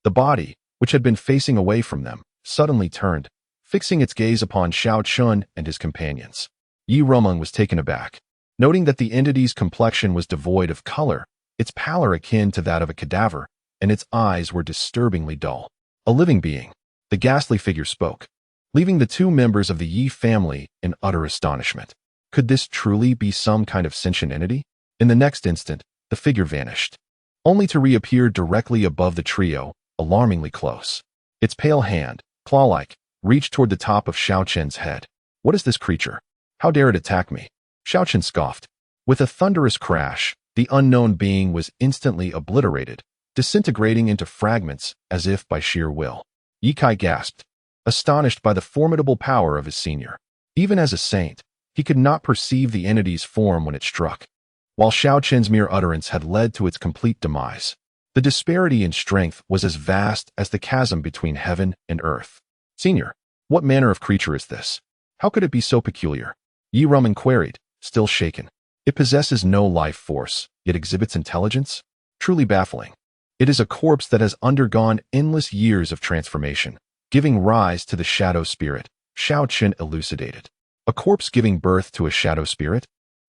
the body, which had been facing away from them, suddenly turned, fixing its gaze upon Xiao Chen and his companions. Yi Ruming was taken aback, noting that the entity's complexion was devoid of color, its pallor akin to that of a cadaver, and its eyes were disturbingly dull. A living being, the ghastly figure spoke, leaving the two members of the Yi family in utter astonishment. Could this truly be some kind of sentient entity? In the next instant, the figure vanished, only to reappear directly above the trio, alarmingly close. Its pale hand, claw-like, reached toward the top of Xiao Chen's head. What is this creature? How dare it attack me? Xiao Chen scoffed. With a thunderous crash, the unknown being was instantly obliterated, disintegrating into fragments as if by sheer will. Yi Kai gasped, astonished by the formidable power of his senior. Even as a saint, he could not perceive the entity's form when it struck, while Xiao Chen's mere utterance had led to its complete demise. The disparity in strength was as vast as the chasm between heaven and earth. Senior, what manner of creature is this? How could it be so peculiar? Yi Ruming queried, still shaken. It possesses no life force, yet exhibits intelligence? Truly baffling. It is a corpse that has undergone endless years of transformation, giving rise to the shadow spirit, Xiao Chen elucidated. A corpse giving birth to a shadow spirit?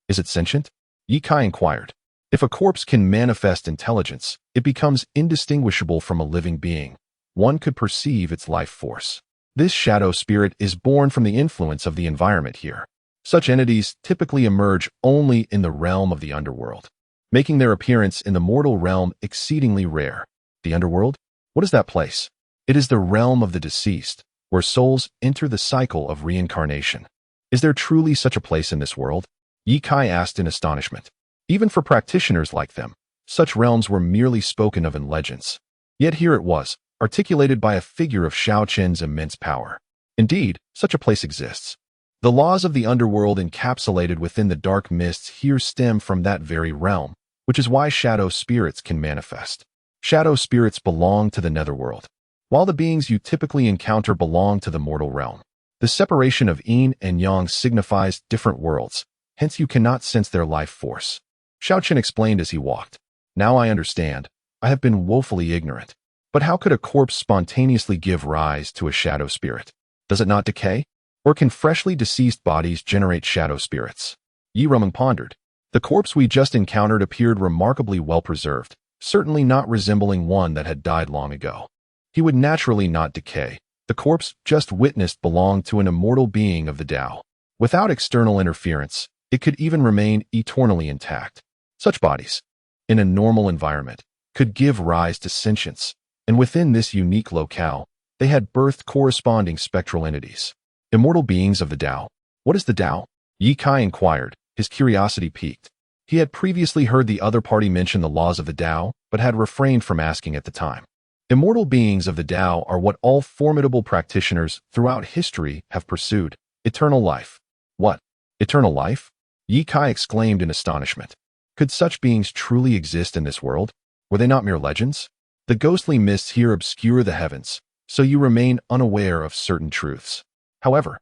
Is it sentient? Yi Kai inquired. If a corpse can manifest intelligence, it becomes indistinguishable from a living being. One could perceive its life force. This shadow spirit is born from the influence of the environment here. Such entities typically emerge only in the realm of the underworld, making their appearance in the mortal realm exceedingly rare. The underworld? What is that place? It is the realm of the deceased, where souls enter the cycle of reincarnation. Is there truly such a place in this world? Yi Kai asked in astonishment. Even for practitioners like them, such realms were merely spoken of in legends. Yet here it was, articulated by a figure of Xiao Chen's immense power. Indeed, such a place exists. The laws of the underworld encapsulated within the dark mists here stem from that very realm, which is why shadow spirits can manifest. Shadow spirits belong to the netherworld, while the beings you typically encounter belong to the mortal realm. The separation of yin and yang signifies different worlds, hence you cannot sense their life force. Xiao Chen explained as he walked. Now I understand. I have been woefully ignorant. But how could a corpse spontaneously give rise to a shadow spirit? Does it not decay? Or can freshly deceased bodies generate shadow spirits? Yi Ruming pondered. The corpse we just encountered appeared remarkably well-preserved, certainly not resembling one that had died long ago. He would naturally not decay. The corpse just witnessed belonged to an immortal being of the Tao. Without external interference, it could even remain eternally intact. Such bodies, in a normal environment, could give rise to sentience, and within this unique locale, they had birthed corresponding spectral entities. Immortal beings of the Tao. What is the Tao? Ye Kai inquired, his curiosity piqued. He had previously heard the other party mention the laws of the Tao, but had refrained from asking at the time. Immortal beings of the Tao are what all formidable practitioners throughout history have pursued. Eternal life. What? Eternal life? Ye Kai exclaimed in astonishment. Could such beings truly exist in this world? Were they not mere legends? The ghostly mists here obscure the heavens, so you remain unaware of certain truths. However,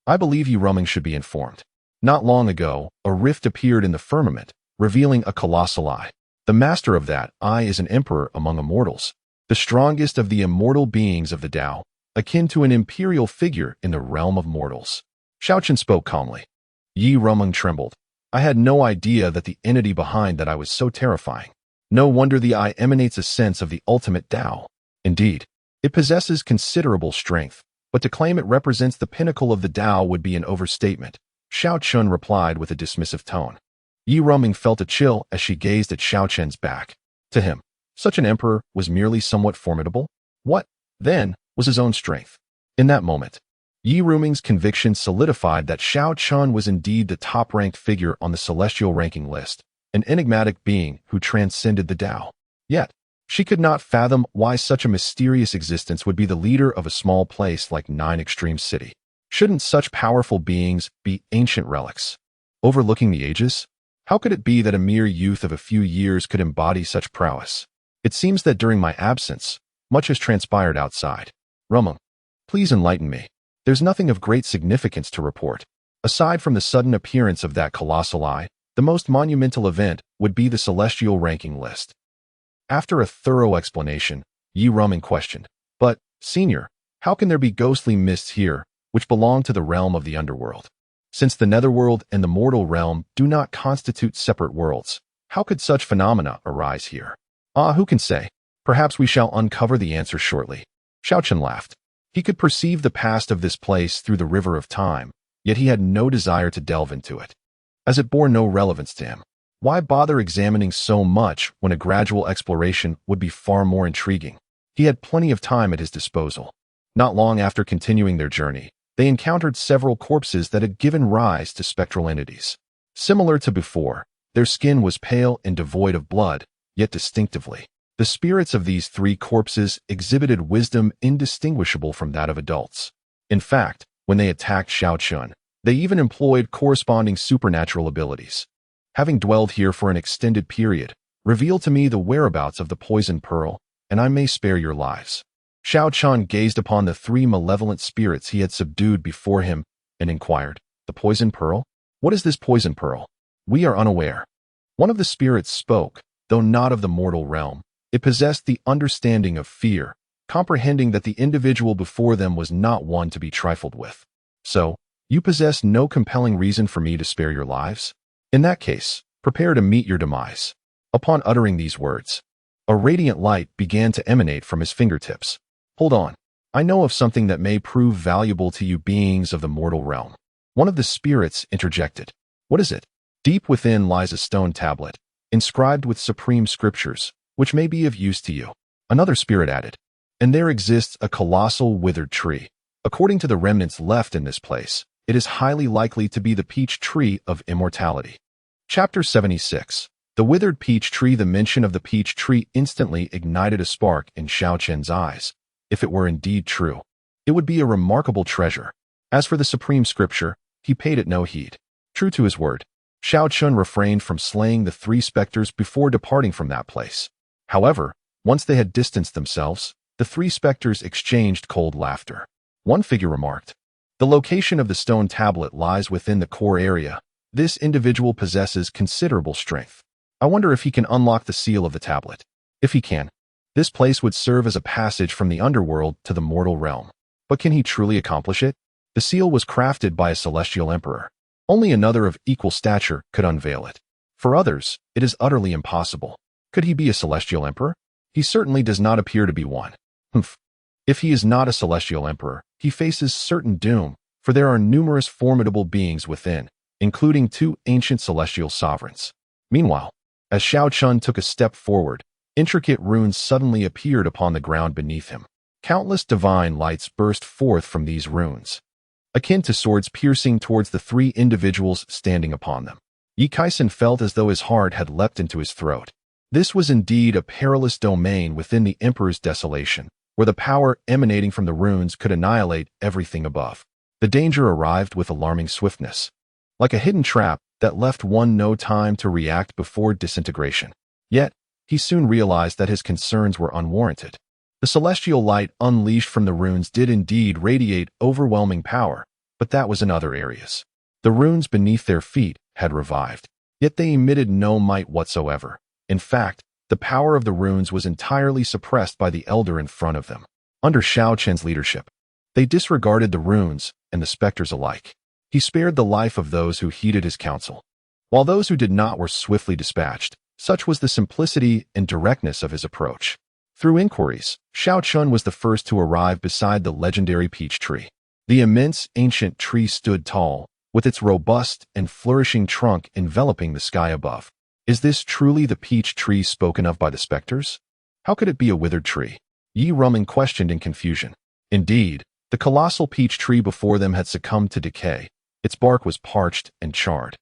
I believe you Rumming should be informed. Not long ago, a rift appeared in the firmament, revealing a colossal eye. The master of that eye is an emperor among immortals, the strongest of the immortal beings of the Tao, akin to an imperial figure in the realm of mortals. Xiao Chen spoke calmly. Yi Rumming trembled. I had no idea that the entity behind that eye was so terrifying. No wonder the eye emanates a sense of the ultimate Tao. Indeed, it possesses considerable strength, but to claim it represents the pinnacle of the Tao would be an overstatement. Xiao Chen replied with a dismissive tone. Yi Rumming felt a chill as she gazed at Xiao Chen's back. To him, such an emperor was merely somewhat formidable. What, then, was his own strength? In that moment, Yi Rumming's conviction solidified that Xiao Chen was indeed the top-ranked figure on the celestial ranking list, an enigmatic being who transcended the Tao. Yet, she could not fathom why such a mysterious existence would be the leader of a small place like Nine Extreme City. Shouldn't such powerful beings be ancient relics, overlooking the ages? How could it be that a mere youth of a few years could embody such prowess? It seems that during my absence, much has transpired outside. Rumming, please enlighten me. There's nothing of great significance to report. Aside from the sudden appearance of that colossal eye, the most monumental event would be the celestial ranking list. After a thorough explanation, Yi Rumming questioned, but, Senior, how can there be ghostly mists here, which belong to the realm of the underworld? Since the netherworld and the mortal realm do not constitute separate worlds, how could such phenomena arise here? Who can say? Perhaps we shall uncover the answer shortly. Xiao Chen laughed. He could perceive the past of this place through the river of time, yet he had no desire to delve into it, as it bore no relevance to him. Why bother examining so much when a gradual exploration would be far more intriguing? He had plenty of time at his disposal. Not long after continuing their journey, they encountered several corpses that had given rise to spectral entities. Similar to before, their skin was pale and devoid of blood, yet distinctively. The spirits of these three corpses exhibited wisdom indistinguishable from that of adults. In fact, when they attacked Xiao Chen, they even employed corresponding supernatural abilities. Having dwelled here for an extended period, reveal to me the whereabouts of the poison pearl, and I may spare your lives. Xiao Chen gazed upon the three malevolent spirits he had subdued before him and inquired, The poison pearl? What is this poison pearl? We are unaware. One of the spirits spoke, though not of the mortal realm. It possessed the understanding of fear, comprehending that the individual before them was not one to be trifled with. So, you possess no compelling reason for me to spare your lives? In that case, prepare to meet your demise. Upon uttering these words, a radiant light began to emanate from his fingertips. Hold on. I know of something that may prove valuable to you beings of the mortal realm. One of the spirits interjected. What is it? Deep within lies a stone tablet, inscribed with supreme scriptures, which may be of use to you. Another spirit added. And there exists a colossal withered tree. According to the remnants left in this place, it is highly likely to be the peach tree of immortality. Chapter 76. The withered peach tree. The mention of the peach tree instantly ignited a spark in Xiao Chen's eyes. If it were indeed true, it would be a remarkable treasure. As for the supreme scripture, he paid it no heed. True to his word, Xiao Chen refrained from slaying the three specters before departing from that place. However, once they had distanced themselves, the three specters exchanged cold laughter. One figure remarked, The location of the stone tablet lies within the core area. This individual possesses considerable strength. I wonder if he can unlock the seal of the tablet. If he can, this place would serve as a passage from the underworld to the mortal realm. But can he truly accomplish it? The seal was crafted by a celestial emperor. Only another of equal stature could unveil it. For others, it is utterly impossible. Could he be a celestial emperor? He certainly does not appear to be one. Humph. If he is not a celestial emperor, he faces certain doom, for there are numerous formidable beings within, including 2 ancient celestial sovereigns. Meanwhile, as Xiao Chen took a step forward, intricate runes suddenly appeared upon the ground beneath him. Countless divine lights burst forth from these runes, akin to swords piercing towards the 3 individuals standing upon them. Yi Kaisen felt as though his heart had leapt into his throat. This was indeed a perilous domain within the Emperor's desolation, where the power emanating from the runes could annihilate everything above. The danger arrived with alarming swiftness, like a hidden trap that left one no time to react before disintegration. Yet, he soon realized that his concerns were unwarranted. The celestial light unleashed from the runes did indeed radiate overwhelming power, but that was in other areas. The runes beneath their feet had revived, yet they emitted no might whatsoever. In fact, the power of the runes was entirely suppressed by the elder in front of them. Under Xiao Chen's leadership, they disregarded the runes and the specters alike. He spared the life of those who heeded his counsel, while those who did not were swiftly dispatched. Such was the simplicity and directness of his approach. Through inquiries, Xiao Chen was the first to arrive beside the legendary peach tree. The immense ancient tree stood tall, with its robust and flourishing trunk enveloping the sky above. Is this truly the peach tree spoken of by the specters? How could it be a withered tree? Yi Ruming questioned in confusion. Indeed, the colossal peach tree before them had succumbed to decay. Its bark was parched and charred,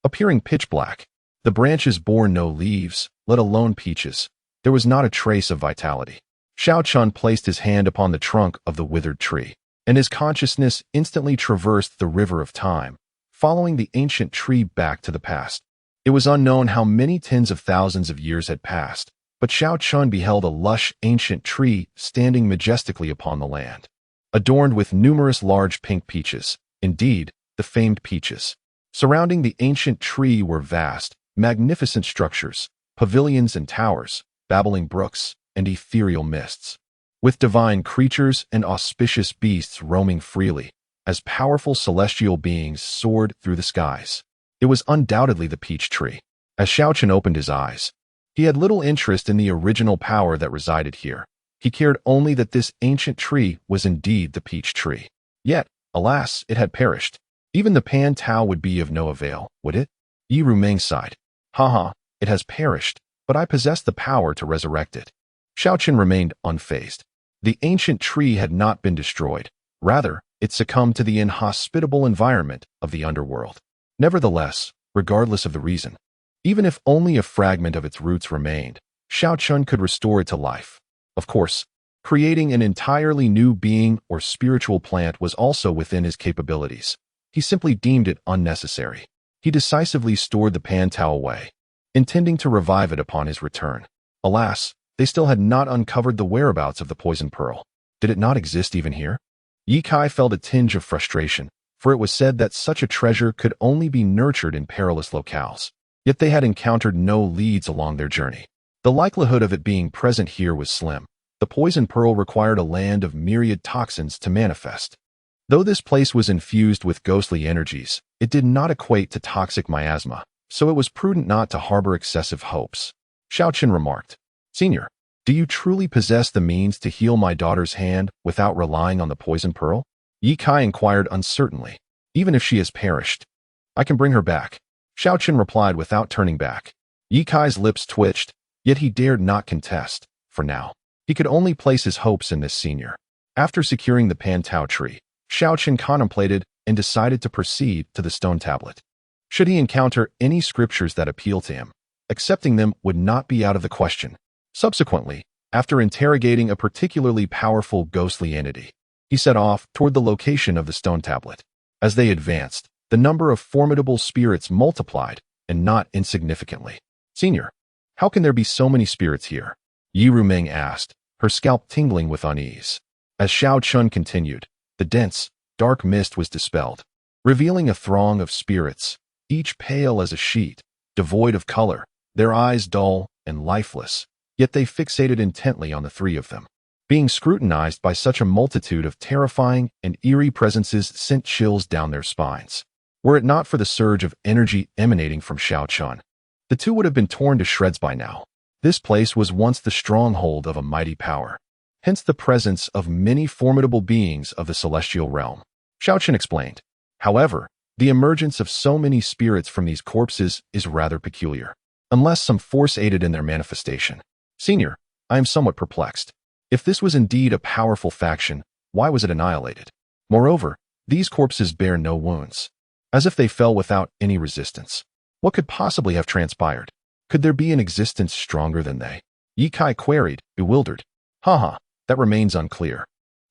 appearing pitch black. The branches bore no leaves, let alone peaches. There was not a trace of vitality. Xiao Chen placed his hand upon the trunk of the withered tree, and his consciousness instantly traversed the river of time, following the ancient tree back to the past. It was unknown how many tens of thousands of years had passed, but Xiao Chen beheld a lush ancient tree standing majestically upon the land, adorned with numerous large pink peaches, indeed, the famed peaches. Surrounding the ancient tree were vast, magnificent structures, pavilions and towers, babbling brooks, and ethereal mists, with divine creatures and auspicious beasts roaming freely, as powerful celestial beings soared through the skies. It was undoubtedly the peach tree. As Xiao Chen opened his eyes, he had little interest in the original power that resided here. He cared only that this ancient tree was indeed the peach tree. Yet, alas, it had perished. Even the Pan Tao would be of no avail, would it? Yi Ruming sighed. Haha, it has perished, but I possess the power to resurrect it. Xiao Chen remained unfazed. The ancient tree had not been destroyed. Rather, it succumbed to the inhospitable environment of the underworld. Nevertheless, regardless of the reason, even if only a fragment of its roots remained, Xiao Chen could restore it to life. Of course, creating an entirely new being or spiritual plant was also within his capabilities. He simply deemed it unnecessary. He decisively stored the Pan Tao away, intending to revive it upon his return. Alas, they still had not uncovered the whereabouts of the poison pearl. Did it not exist even here? Yi Kai felt a tinge of frustration, for it was said that such a treasure could only be nurtured in perilous locales. Yet they had encountered no leads along their journey. The likelihood of it being present here was slim. The poison pearl required a land of myriad toxins to manifest. Though this place was infused with ghostly energies, it did not equate to toxic miasma, so it was prudent not to harbor excessive hopes. Xiao Chen remarked, Senior, do you truly possess the means to heal my daughter's hand without relying on the poison pearl? Yi Kai inquired uncertainly. Even if she has perished, I can bring her back. Xiao Chen replied without turning back. Yi Kai's lips twitched, yet he dared not contest. For now, he could only place his hopes in this senior. After securing the Pan Tao tree, Xiao Chen contemplated and decided to proceed to the stone tablet. Should he encounter any scriptures that appeal to him, accepting them would not be out of the question. Subsequently, after interrogating a particularly powerful ghostly entity, he set off toward the location of the stone tablet. As they advanced, the number of formidable spirits multiplied, and not insignificantly. Senior, how can there be so many spirits here? Yi Ruming asked, her scalp tingling with unease. As Xiao Chen continued, the dense, dark mist was dispelled, revealing a throng of spirits, each pale as a sheet, devoid of color, their eyes dull and lifeless, yet they fixated intently on the 3 of them. Being scrutinized by such a multitude of terrifying and eerie presences sent chills down their spines. Were it not for the surge of energy emanating from Xiao Chen, the two would have been torn to shreds by now. This place was once the stronghold of a mighty power, hence the presence of many formidable beings of the celestial realm. Xiao Chen explained. However, the emergence of so many spirits from these corpses is rather peculiar, unless some force aided in their manifestation. Senior, I am somewhat perplexed. If this was indeed a powerful faction, why was it annihilated? Moreover, these corpses bear no wounds, as if they fell without any resistance. What could possibly have transpired? Could there be an existence stronger than they? Ye Kai queried, bewildered. Haha, that remains unclear.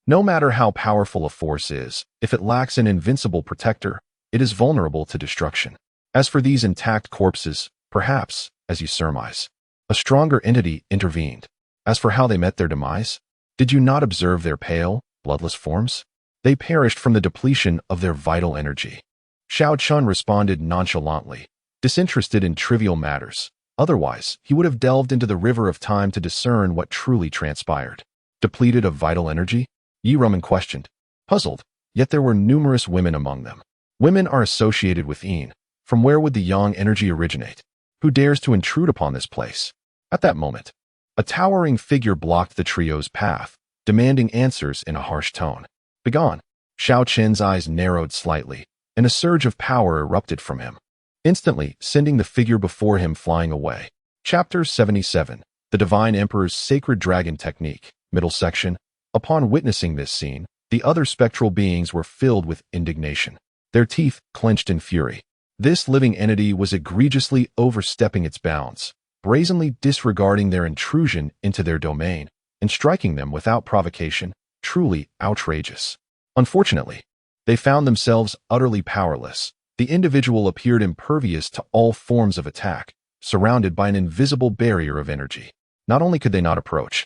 No matter how powerful a force is, if it lacks an invincible protector, it is vulnerable to destruction. As for these intact corpses, perhaps, as you surmise, a stronger entity intervened. As for how they met their demise, did you not observe their pale, bloodless forms? They perished from the depletion of their vital energy. Xiao Chen responded nonchalantly, disinterested in trivial matters. Otherwise, he would have delved into the river of time to discern what truly transpired. Depleted of vital energy? Yi Rumen questioned, puzzled, yet there were numerous women among them. Women are associated with Yin. From where would the yang energy originate? Who dares to intrude upon this place? At that moment, a towering figure blocked the trio's path, demanding answers in a harsh tone. Begone! Xiao Chen's eyes narrowed slightly, and a surge of power erupted from him, instantly sending the figure before him flying away. Chapter 77. The Divine Emperor's Sacred Dragon Technique. Middle section. Upon witnessing this scene, the other spectral beings were filled with indignation. Their teeth clenched in fury. This living entity was egregiously overstepping its bounds, brazenly disregarding their intrusion into their domain, and striking them without provocation, truly outrageous. Unfortunately, they found themselves utterly powerless. The individual appeared impervious to all forms of attack, surrounded by an invisible barrier of energy. Not only could they not approach,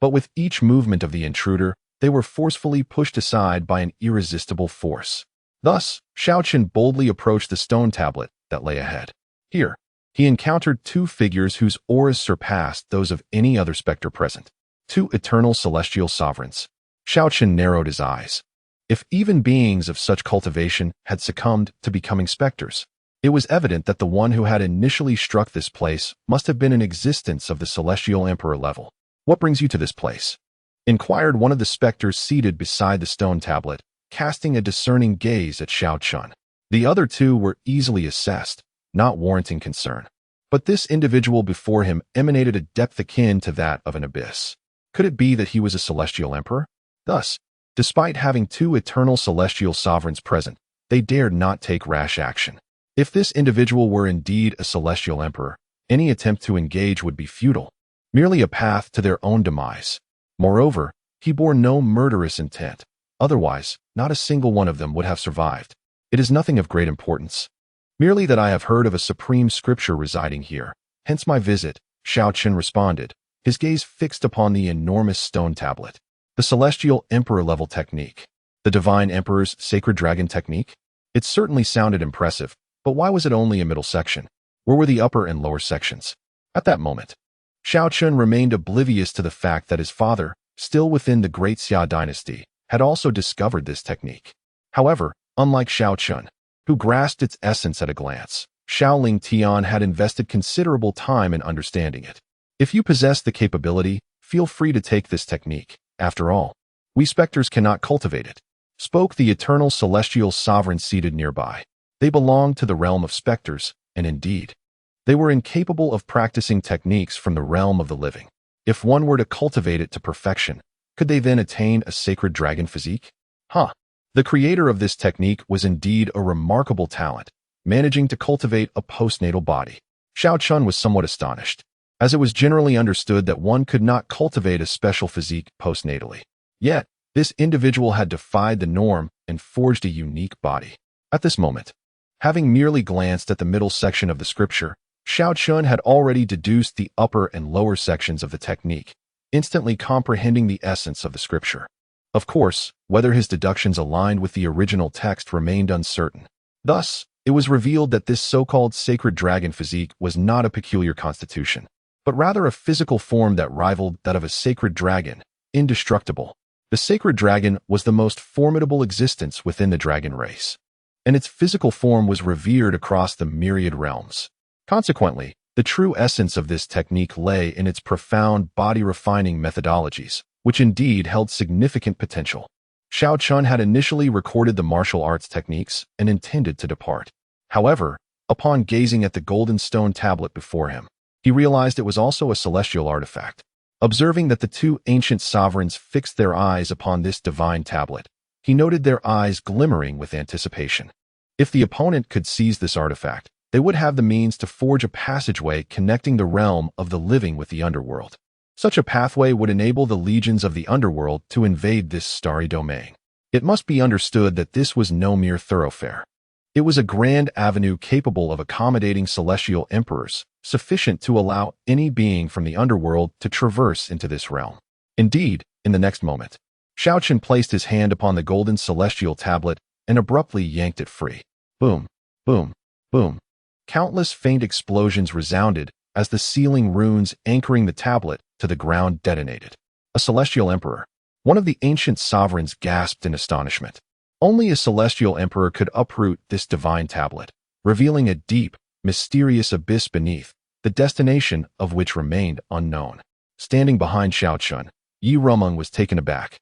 but with each movement of the intruder, they were forcefully pushed aside by an irresistible force. Thus, Xiao Chen boldly approached the stone tablet that lay ahead. Here, he encountered two figures whose auras surpassed those of any other specter present. Two eternal celestial sovereigns. Xiao Chen narrowed his eyes. If even beings of such cultivation had succumbed to becoming specters, it was evident that the one who had initially struck this place must have been an existence of the celestial emperor level. What brings you to this place? Inquired one of the specters seated beside the stone tablet, casting a discerning gaze at Xiao Chen. The other two were easily assessed, not warranting concern. But this individual before him emanated a depth akin to that of an abyss. Could it be that he was a celestial emperor? Thus, despite having two eternal celestial sovereigns present, they dared not take rash action. If this individual were indeed a celestial emperor, any attempt to engage would be futile, merely a path to their own demise. Moreover, he bore no murderous intent. Otherwise, not a single one of them would have survived. It is nothing of great importance. Merely that I have heard of a supreme scripture residing here, hence my visit, Xiao Chen responded, his gaze fixed upon the enormous stone tablet. The celestial emperor level technique. The divine emperor's sacred dragon technique? It certainly sounded impressive, but why was it only a middle section? Where were the upper and lower sections? At that moment, Xiao Chen remained oblivious to the fact that his father, still within the great Xia dynasty, had also discovered this technique. However, unlike Xiao Chen, who grasped its essence at a glance, Shaoling Tian had invested considerable time in understanding it. If you possess the capability, feel free to take this technique. After all, we specters cannot cultivate it, spoke the eternal celestial sovereign seated nearby. They belonged to the realm of specters, and indeed, they were incapable of practicing techniques from the realm of the living. If one were to cultivate it to perfection, could they then attain a sacred dragon physique? The creator of this technique was indeed a remarkable talent, managing to cultivate a postnatal body. Xiao Chen was somewhat astonished, as it was generally understood that one could not cultivate a special physique postnatally. Yet, this individual had defied the norm and forged a unique body. At this moment, having merely glanced at the middle section of the scripture, Xiao Chen had already deduced the upper and lower sections of the technique, instantly comprehending the essence of the scripture. Of course, whether his deductions aligned with the original text remained uncertain. Thus, it was revealed that this so-called sacred dragon physique was not a peculiar constitution, but rather a physical form that rivaled that of a sacred dragon, indestructible. The sacred dragon was the most formidable existence within the dragon race, and its physical form was revered across the myriad realms. Consequently, The true essence of this technique lay in its profound body-refining methodologies, which indeed held significant potential. Xiao Chen had initially recorded the martial arts techniques and intended to depart. However, upon gazing at the golden stone tablet before him, he realized it was also a celestial artifact. Observing that the two ancient sovereigns fixed their eyes upon this divine tablet, he noted their eyes glimmering with anticipation. If the opponent could seize this artifact, they would have the means to forge a passageway connecting the realm of the living with the underworld. Such a pathway would enable the legions of the underworld to invade this starry domain. It must be understood that this was no mere thoroughfare. It was a grand avenue capable of accommodating celestial emperors, sufficient to allow any being from the underworld to traverse into this realm. Indeed, in the next moment, Xiao Chen placed his hand upon the golden celestial tablet and abruptly yanked it free. Boom, boom, boom. Countless faint explosions resounded as the sealing runes anchoring the tablet to the ground detonated. A celestial emperor. One of the ancient sovereigns gasped in astonishment. Only a celestial emperor could uproot this divine tablet, revealing a deep, mysterious abyss beneath, the destination of which remained unknown. Standing behind Xiao Chen, Yi Rumeng was taken aback,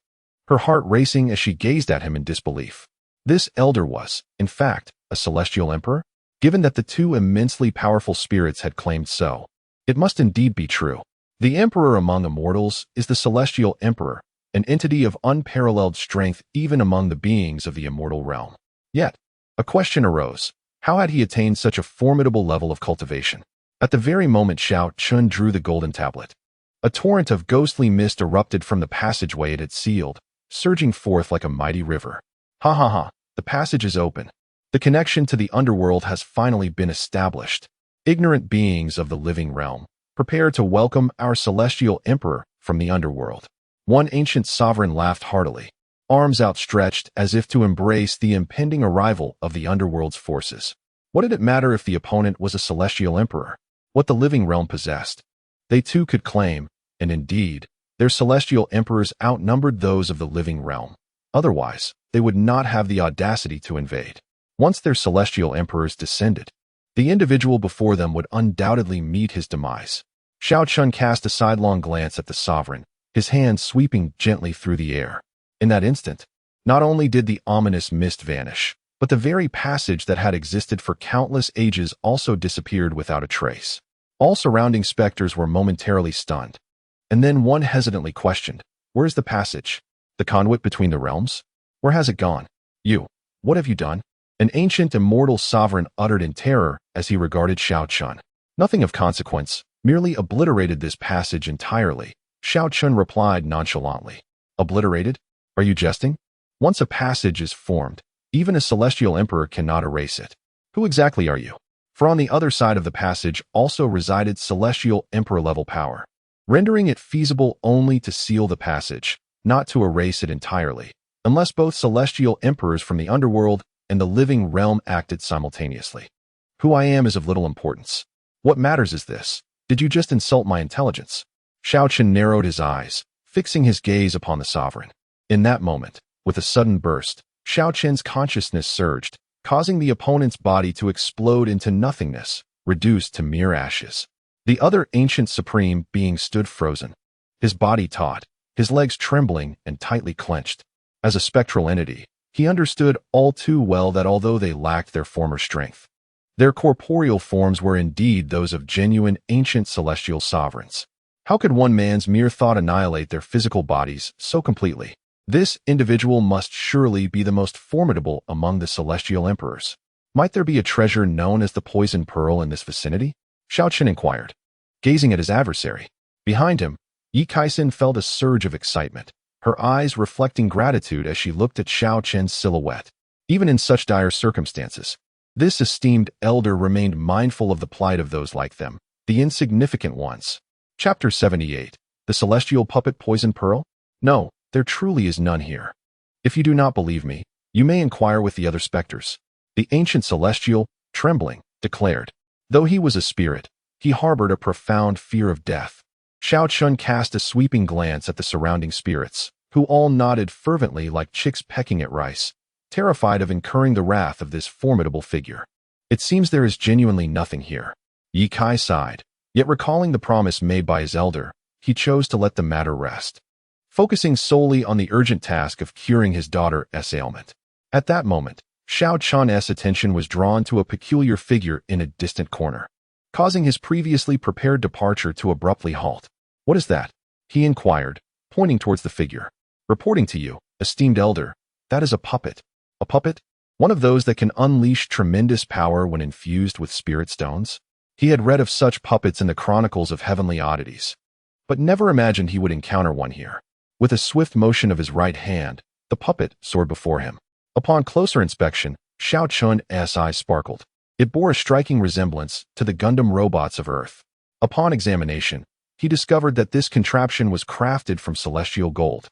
her heart racing as she gazed at him in disbelief. This elder was, in fact, a celestial emperor? Given that the two immensely powerful spirits had claimed so, it must indeed be true. The emperor among immortals is the celestial emperor, an entity of unparalleled strength even among the beings of the immortal realm. Yet, a question arose. How had he attained such a formidable level of cultivation? At the very moment Xiao Chen drew the golden tablet, a torrent of ghostly mist erupted from the passageway it had sealed, surging forth like a mighty river. Ha ha ha, the passage is open. The connection to the underworld has finally been established. Ignorant beings of the living realm, prepare to welcome our celestial emperor from the underworld. One ancient sovereign laughed heartily, arms outstretched as if to embrace the impending arrival of the underworld's forces. What did it matter if the opponent was a celestial emperor? What the living realm possessed, they too could claim, and indeed, their celestial emperors outnumbered those of the living realm. Otherwise, they would not have the audacity to invade. Once their celestial emperors descended, the individual before them would undoubtedly meet his demise. Xiao Chen cast a sidelong glance at the sovereign, his hand sweeping gently through the air. In that instant, not only did the ominous mist vanish, but the very passage that had existed for countless ages also disappeared without a trace. All surrounding specters were momentarily stunned. And then one hesitantly questioned, "Where's the passage? The conduit between the realms? Where has it gone? You, what have you done?" An ancient immortal sovereign uttered in terror as he regarded Xiao Chen. "Nothing of consequence, merely obliterated this passage entirely," Xiao Chen replied nonchalantly. "Obliterated? Are you jesting? Once a passage is formed, even a celestial emperor cannot erase it. Who exactly are you?" For on the other side of the passage also resided celestial emperor-level power, rendering it feasible only to seal the passage, not to erase it entirely, unless both celestial emperors from the underworld and the living realm acted simultaneously. "Who I am is of little importance. What matters is this. Did you just insult my intelligence?" Xiao Chen narrowed his eyes, fixing his gaze upon the sovereign. In that moment, with a sudden burst, Xiao Chen's consciousness surged, causing the opponent's body to explode into nothingness, reduced to mere ashes. The other ancient supreme being stood frozen, his body taut, his legs trembling and tightly clenched. As a spectral entity, he understood all too well that although they lacked their former strength, their corporeal forms were indeed those of genuine ancient celestial sovereigns. How could one man's mere thought annihilate their physical bodies so completely? This individual must surely be the most formidable among the celestial emperors. Might there be a treasure known as the poison pearl in this vicinity? Xiao Chen inquired, gazing at his adversary. Behind him, Yi Kaisen felt a surge of excitement, her eyes reflecting gratitude as she looked at Xiao Chen's silhouette. Even in such dire circumstances, this esteemed elder remained mindful of the plight of those like them, the insignificant ones. Chapter 78. The Celestial Puppet Poison Pearl? No, there truly is none here. If you do not believe me, you may inquire with the other specters. The ancient celestial, trembling, declared. Though he was a spirit, he harbored a profound fear of death. Xiao Chen cast a sweeping glance at the surrounding spirits, who all nodded fervently like chicks pecking at rice, terrified of incurring the wrath of this formidable figure. "It seems there is genuinely nothing here." Yi Kai sighed, Yet recalling the promise made by his elder, he chose to let the matter rest, focusing solely on the urgent task of curing his daughter's ailment. At that moment, Xiao Chen's attention was drawn to a peculiar figure in a distant corner, causing his previously prepared departure to abruptly halt. "What is that?" he inquired, pointing towards the figure. "Reporting to you, esteemed elder, that is a puppet." "A puppet? One of those that can unleash tremendous power when infused with spirit stones?" He had read of such puppets in the chronicles of heavenly oddities, but never imagined he would encounter one here. With a swift motion of his right hand, the puppet soared before him. Upon closer inspection, Xiao Chen's eyes sparkled. It bore a striking resemblance to the Gundam robots of Earth. Upon examination, he discovered that this contraption was crafted from celestial gold,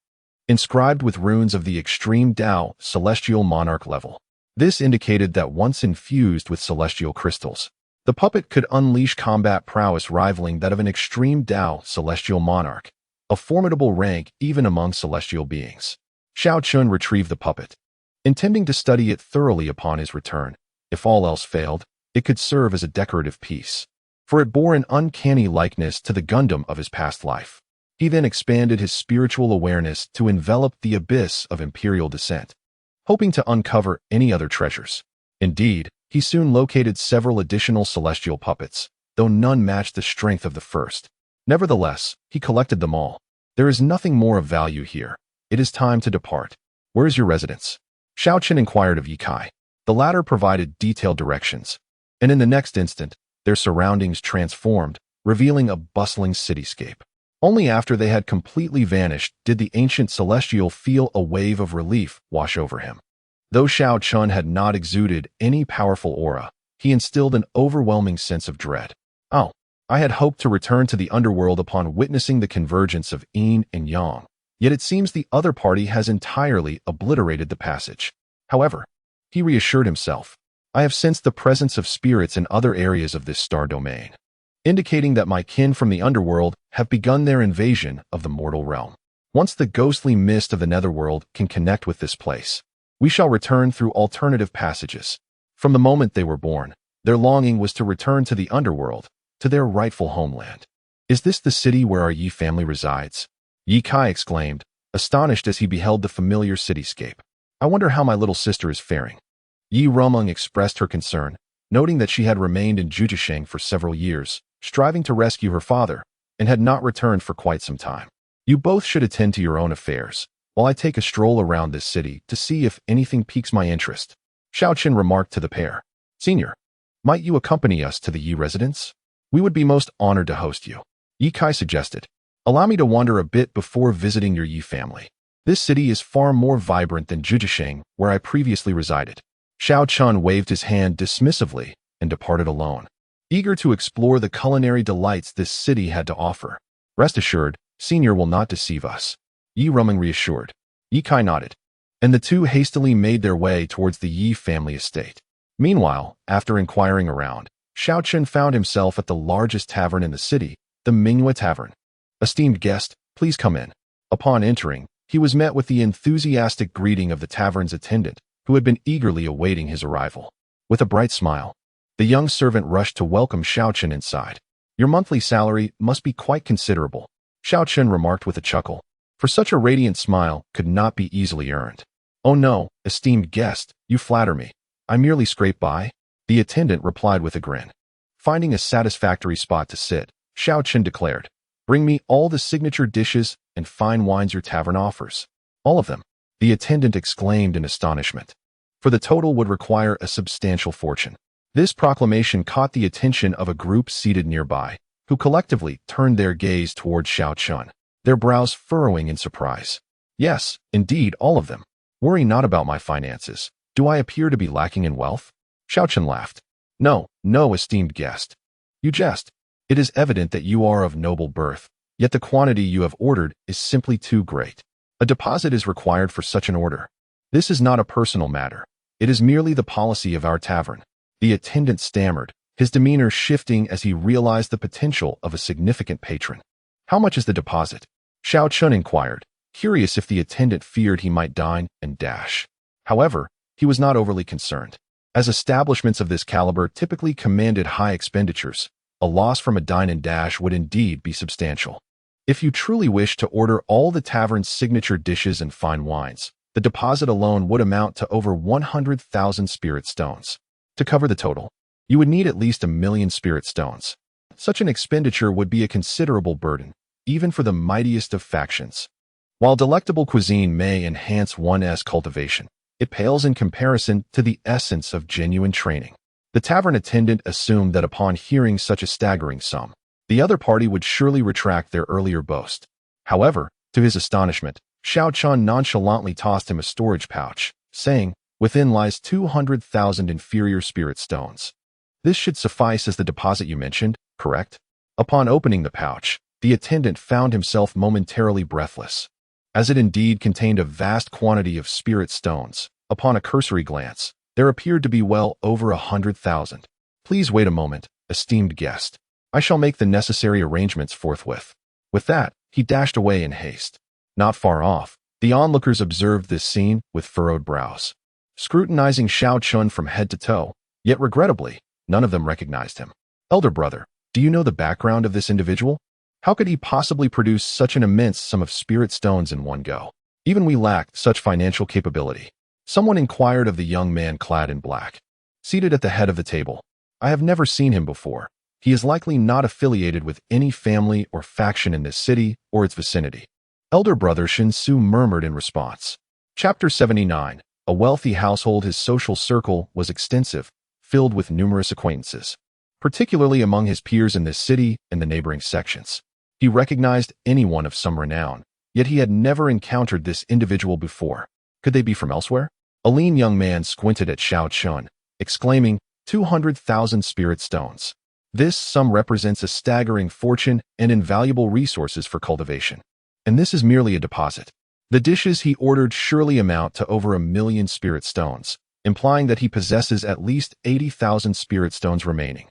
inscribed with runes of the extreme Dao celestial monarch level. This indicated that once infused with celestial crystals, the puppet could unleash combat prowess rivaling that of an extreme Dao celestial monarch, a formidable rank even among celestial beings. Xiao Chen retrieved the puppet, intending to study it thoroughly upon his return. If all else failed, it could serve as a decorative piece, for it bore an uncanny likeness to the Gundam of his past life. He then expanded his spiritual awareness to envelop the abyss of imperial descent, hoping to uncover any other treasures. Indeed, he soon located several additional celestial puppets, though none matched the strength of the first. Nevertheless, he collected them all. "There is nothing more of value here. It is time to depart. Where is your residence?" Xiao Chen inquired of Ye Kai. The latter provided detailed directions, and in the next instant, their surroundings transformed, revealing a bustling cityscape. Only after they had completely vanished did the ancient celestial feel a wave of relief wash over him. Though Xiao Chen had not exuded any powerful aura, he instilled an overwhelming sense of dread. "Oh, I had hoped to return to the underworld upon witnessing the convergence of yin and yang. Yet it seems the other party has entirely obliterated the passage." However, he reassured himself, "I have sensed the presence of spirits in other areas of this star domain, indicating that my kin from the underworld have begun their invasion of the mortal realm. Once the ghostly mist of the netherworld can connect with this place, we shall return through alternative passages." From the moment they were born, their longing was to return to the underworld, to their rightful homeland. "Is this the city where our Yi family resides?" Ye Kai exclaimed, astonished as he beheld the familiar cityscape. "I wonder how my little sister is faring." Yi Rumeng expressed her concern, noting that she had remained in Juzhisheng for several years, striving to rescue her father, and had not returned for quite some time. "You both should attend to your own affairs, while I take a stroll around this city to see if anything piques my interest," Xiao Chen remarked to the pair. "Senior, might you accompany us to the Yi residence? We would be most honored to host you," Ye Kai suggested. "Allow me to wander a bit before visiting your Yi family. This city is far more vibrant than Juzhisheng, where I previously resided." Xiao Chen waved his hand dismissively and departed alone, eager to explore the culinary delights this city had to offer. "Rest assured, Senior will not deceive us," Yi Rumeng reassured. Ye Kai nodded, and the two hastily made their way towards the Yi family estate. Meanwhile, after inquiring around, Xiao Chen found himself at the largest tavern in the city, the Minghua Tavern. "Esteemed guest, please come in." Upon entering, he was met with the enthusiastic greeting of the tavern's attendant, who had been eagerly awaiting his arrival. With a bright smile, the young servant rushed to welcome Xiao Chen inside. "Your monthly salary must be quite considerable," Xiao Chen remarked with a chuckle, for such a radiant smile could not be easily earned. "Oh no, esteemed guest, you flatter me. I merely scrape by," the attendant replied with a grin. Finding a satisfactory spot to sit, Xiao Chen declared, "Bring me all the signature dishes and fine wines your tavern offers." "All of them?" the attendant exclaimed in astonishment, for the total would require a substantial fortune. This proclamation caught the attention of a group seated nearby, who collectively turned their gaze toward Xiao Chen, their brows furrowing in surprise. "Yes, indeed, all of them. Worry not about my finances. Do I appear to be lacking in wealth?" Xiao Chen laughed. No, esteemed guest. You jest. It is evident that you are of noble birth, yet the quantity you have ordered is simply too great. A deposit is required for such an order. This is not a personal matter. It is merely the policy of our tavern." The attendant stammered, his demeanor shifting as he realized the potential of a significant patron. "How much is the deposit?" Xiao Chen inquired, curious if the attendant feared he might dine and dash. However, he was not overly concerned, as establishments of this caliber typically commanded high expenditures, a loss from a dine and dash would indeed be substantial. If you truly wish to order all the tavern's signature dishes and fine wines, the deposit alone would amount to over 100,000 spirit stones. To cover the total, you would need at least 1,000,000 spirit stones. Such an expenditure would be a considerable burden, even for the mightiest of factions. While delectable cuisine may enhance one's cultivation, it pales in comparison to the essence of genuine training. The tavern attendant assumed that upon hearing such a staggering sum, the other party would surely retract their earlier boast. However, to his astonishment, Xiao Chen nonchalantly tossed him a storage pouch, saying, "Within lies 200,000 inferior spirit stones. This should suffice as the deposit you mentioned, correct?" Upon opening the pouch, the attendant found himself momentarily breathless, as it indeed contained a vast quantity of spirit stones. Upon a cursory glance, there appeared to be well over 100,000. "Please wait a moment, esteemed guest. I shall make the necessary arrangements forthwith." With that, he dashed away in haste. Not far off, the onlookers observed this scene with furrowed brows, scrutinizing Xiao Chen from head to toe, yet regrettably, none of them recognized him. "Elder brother, do you know the background of this individual? How could he possibly produce such an immense sum of spirit stones in one go? Even we lacked such financial capability." Someone inquired of the young man clad in black, seated at the head of the table. "I have never seen him before. He is likely not affiliated with any family or faction in this city or its vicinity." Elder brother Shin Su murmured in response. Chapter 79. A wealthy household. His social circle was extensive, filled with numerous acquaintances, particularly among his peers in this city and the neighboring sections. He recognized anyone of some renown, yet he had never encountered this individual before. Could they be from elsewhere? A lean young man squinted at Xiao Chen, exclaiming, 200,000 spirit stones. This sum represents a staggering fortune and invaluable resources for cultivation. And this is merely a deposit. The dishes he ordered surely amount to over 1,000,000 spirit stones, implying that he possesses at least 80,000 spirit stones remaining.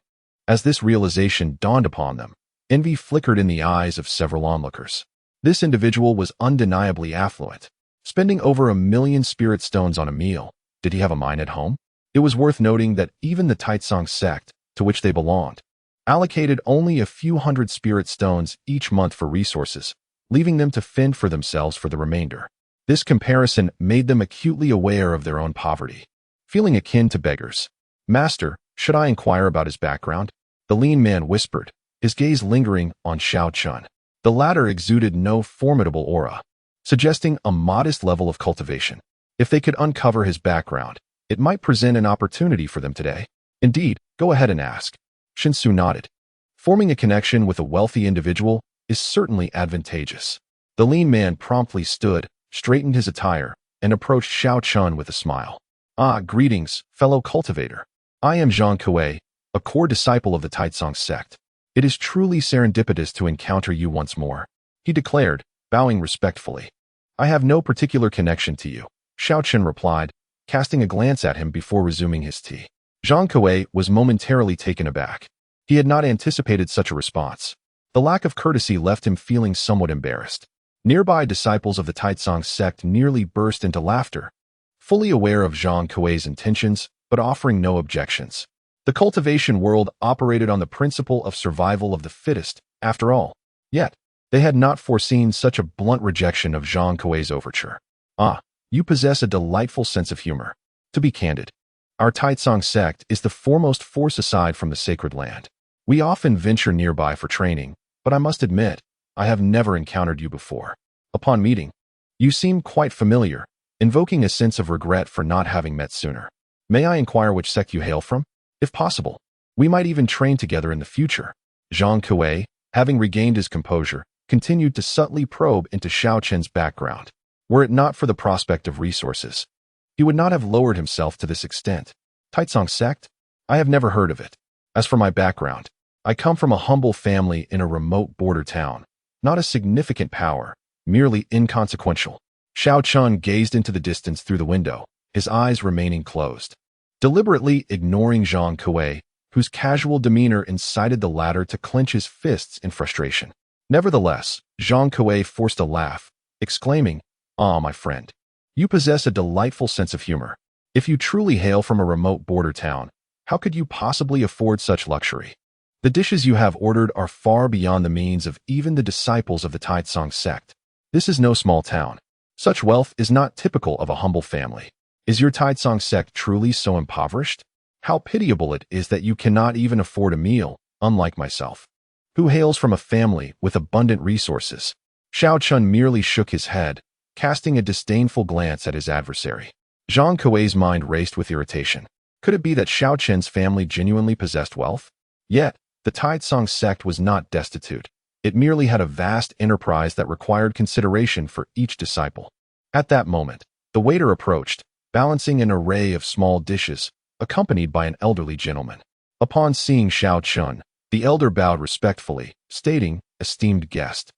As this realization dawned upon them, envy flickered in the eyes of several onlookers. This individual was undeniably affluent, spending over 1,000,000 spirit stones on a meal. Did he have a mine at home? It was worth noting that even the Taitsong sect, to which they belonged, allocated only a few hundred spirit stones each month for resources, leaving them to fend for themselves for the remainder. This comparison made them acutely aware of their own poverty, feeling akin to beggars. "Master, should I inquire about his background?" the lean man whispered, his gaze lingering on Xiao Chen. The latter exuded no formidable aura, suggesting a modest level of cultivation. If they could uncover his background, it might present an opportunity for them today. "Indeed, go ahead and ask." Shinsu nodded. Forming a connection with a wealthy individual is certainly advantageous. The lean man promptly stood, straightened his attire, and approached Xiao Chen with a smile. "Ah, greetings, fellow cultivator. I am Zhang Kuei, a core disciple of the Taitsong sect. It is truly serendipitous to encounter you once more," he declared, bowing respectfully. "I have no particular connection to you," Xiao Chen replied, casting a glance at him before resuming his tea. Zhang Kuei was momentarily taken aback. He had not anticipated such a response. The lack of courtesy left him feeling somewhat embarrassed. Nearby disciples of the Taitsong sect nearly burst into laughter, fully aware of Zhang Kuei's intentions, but offering no objections. The cultivation world operated on the principle of survival of the fittest, after all. Yet, they had not foreseen such a blunt rejection of Zhang Kuei's overture. "Ah, you possess a delightful sense of humor. To be candid, our Taitsong sect is the foremost force aside from the sacred land. We often venture nearby for training, but I must admit, I have never encountered you before. Upon meeting, you seem quite familiar, invoking a sense of regret for not having met sooner. May I inquire which sect you hail from? If possible, we might even train together in the future." Zhang Kuei, having regained his composure, continued to subtly probe into Xiao Chen's background. Were it not for the prospect of resources, he would not have lowered himself to this extent. "Taitsong sect? I have never heard of it. As for my background, I come from a humble family in a remote border town, not a significant power, merely inconsequential." Xiao Chen gazed into the distance through the window, his eyes remaining closed, deliberately ignoring Zhang Kuei, whose casual demeanor incited the latter to clench his fists in frustration. Nevertheless, Zhang Kuei forced a laugh, exclaiming, "Ah, my friend, you possess a delightful sense of humor. If you truly hail from a remote border town, how could you possibly afford such luxury?" The dishes you have ordered are far beyond the means of even the disciples of the Taizong sect. This is no small town. Such wealth is not typical of a humble family. Is your Taizong sect truly so impoverished? How pitiable it is that you cannot even afford a meal, unlike myself, who hails from a family with abundant resources. Xiao Chen merely shook his head, casting a disdainful glance at his adversary. Zhang Kuei's mind raced with irritation. Could it be that Xiao Chen's family genuinely possessed wealth? Yet, the Taizong sect was not destitute. It merely had a vast enterprise that required consideration for each disciple. At that moment, the waiter approached, balancing an array of small dishes, accompanied by an elderly gentleman. Upon seeing Xiao Chen, the elder bowed respectfully, stating, "Esteemed guest,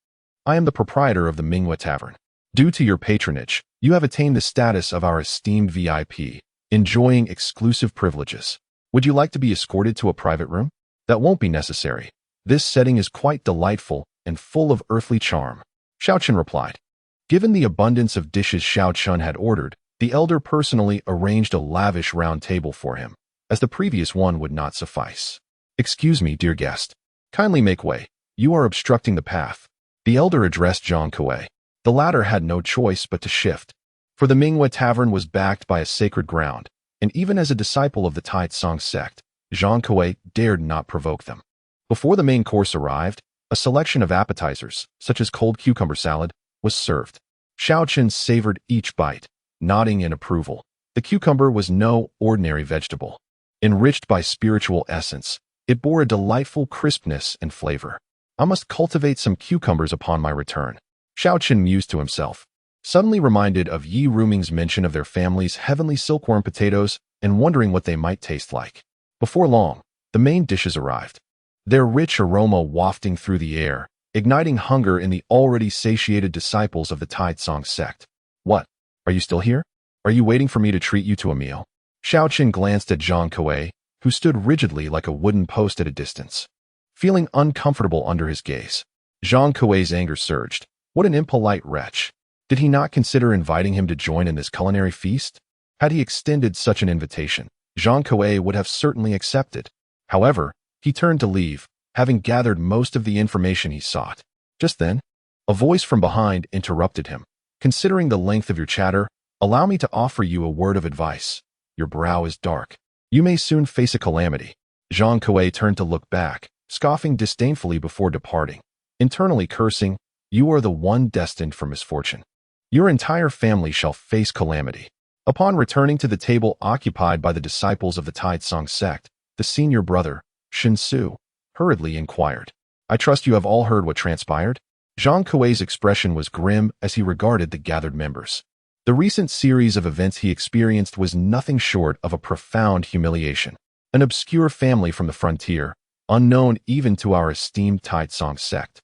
I am the proprietor of the Minghua Tavern. Due to your patronage, you have attained the status of our esteemed VIP, enjoying exclusive privileges. Would you like to be escorted to a private room? That won't be necessary. This setting is quite delightful and full of earthly charm," Xiao Chen replied. Given the abundance of dishes Xiao Chen had ordered, the elder personally arranged a lavish round table for him, as the previous one would not suffice. "Excuse me, dear guest. Kindly make way. You are obstructing the path," the elder addressed Zhang Kuei. The latter had no choice but to shift, for the Minghua Tavern was backed by a sacred ground, and even as a disciple of the Taizong sect, Zhang Kuei dared not provoke them. Before the main course arrived, a selection of appetizers, such as cold cucumber salad, was served. Xiao Chen savored each bite, nodding in approval. The cucumber was no ordinary vegetable. Enriched by spiritual essence, it bore a delightful crispness and flavor. "I must cultivate some cucumbers upon my return," Xiao Chen mused to himself, suddenly reminded of Yi Ruming's mention of their family's heavenly silkworm potatoes and wondering what they might taste like. Before long, the main dishes arrived, their rich aroma wafting through the air, igniting hunger in the already satiated disciples of the Taizong sect. "What? Are you still here? Are you waiting for me to treat you to a meal?" Xiao Chen glanced at Zhang Kuei, who stood rigidly like a wooden post at a distance. Feeling uncomfortable under his gaze, Zhang Kuei's anger surged. What an impolite wretch. Did he not consider inviting him to join in this culinary feast? Had he extended such an invitation, Zhang Kuei would have certainly accepted. However, he turned to leave, having gathered most of the information he sought. Just then, a voice from behind interrupted him. "Considering the length of your chatter, allow me to offer you a word of advice. Your brow is dark. You may soon face a calamity." Zhang Kuei turned to look back, scoffing disdainfully before departing, internally cursing, "You are the one destined for misfortune. Your entire family shall face calamity." Upon returning to the table occupied by the disciples of the Taizong sect, the senior brother, Shen Su, hurriedly inquired, "I trust you have all heard what transpired?" Zhang Kuei's expression was grim as he regarded the gathered members. The recent series of events he experienced was nothing short of a profound humiliation. An obscure family from the frontier, unknown even to our esteemed Taizong sect,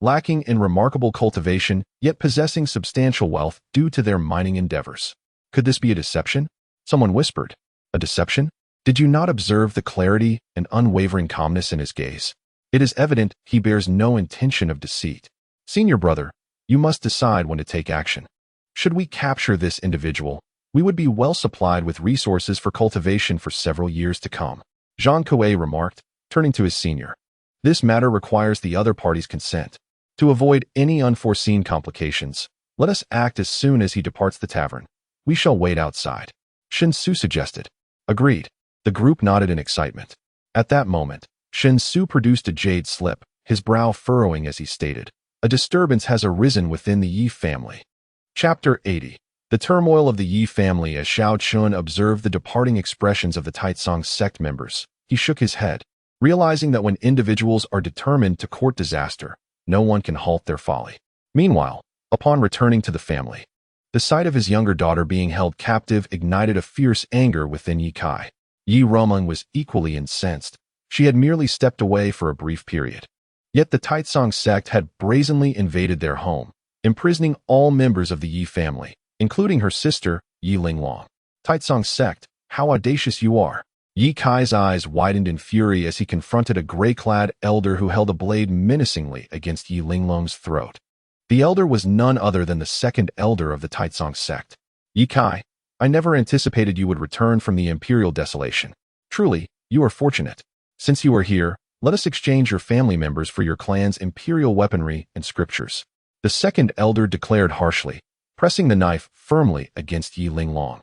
lacking in remarkable cultivation, yet possessing substantial wealth due to their mining endeavors. Could this be a deception? Someone whispered. A deception? Did you not observe the clarity and unwavering calmness in his gaze? It is evident he bears no intention of deceit. Senior brother, you must decide when to take action. Should we capture this individual, we would be well supplied with resources for cultivation for several years to come, Zhang Kuei remarked, turning to his senior. This matter requires the other party's consent. To avoid any unforeseen complications, let us act as soon as he departs the tavern. We shall wait outside, Shen Su suggested. Agreed. The group nodded in excitement. At that moment, Shen Su produced a jade slip, his brow furrowing as he stated, "A disturbance has arisen within the Yi family." Chapter 80. The turmoil of the Yi family. As Xiao Chen observed the departing expressions of the Taizong sect members, he shook his head, realizing that when individuals are determined to court disaster, no one can halt their folly. Meanwhile, upon returning to the family, the sight of his younger daughter being held captive ignited a fierce anger within Yi Kai. Yi Rumeng was equally incensed. She had merely stepped away for a brief period. Yet the Taizong sect had brazenly invaded their home, imprisoning all members of the Yi family, including her sister, Yi Linglong. Taizong sect, how audacious you are. Yi Kai's eyes widened in fury as he confronted a gray-clad elder who held a blade menacingly against Yi Linglong's throat. The elder was none other than the second elder of the Taizong sect. Yi Kai, I never anticipated you would return from the imperial desolation. Truly, you are fortunate. Since you are here, Let us exchange your family members for your clan's imperial weaponry and scriptures. The second elder declared harshly, pressing the knife firmly against Yi Linglong,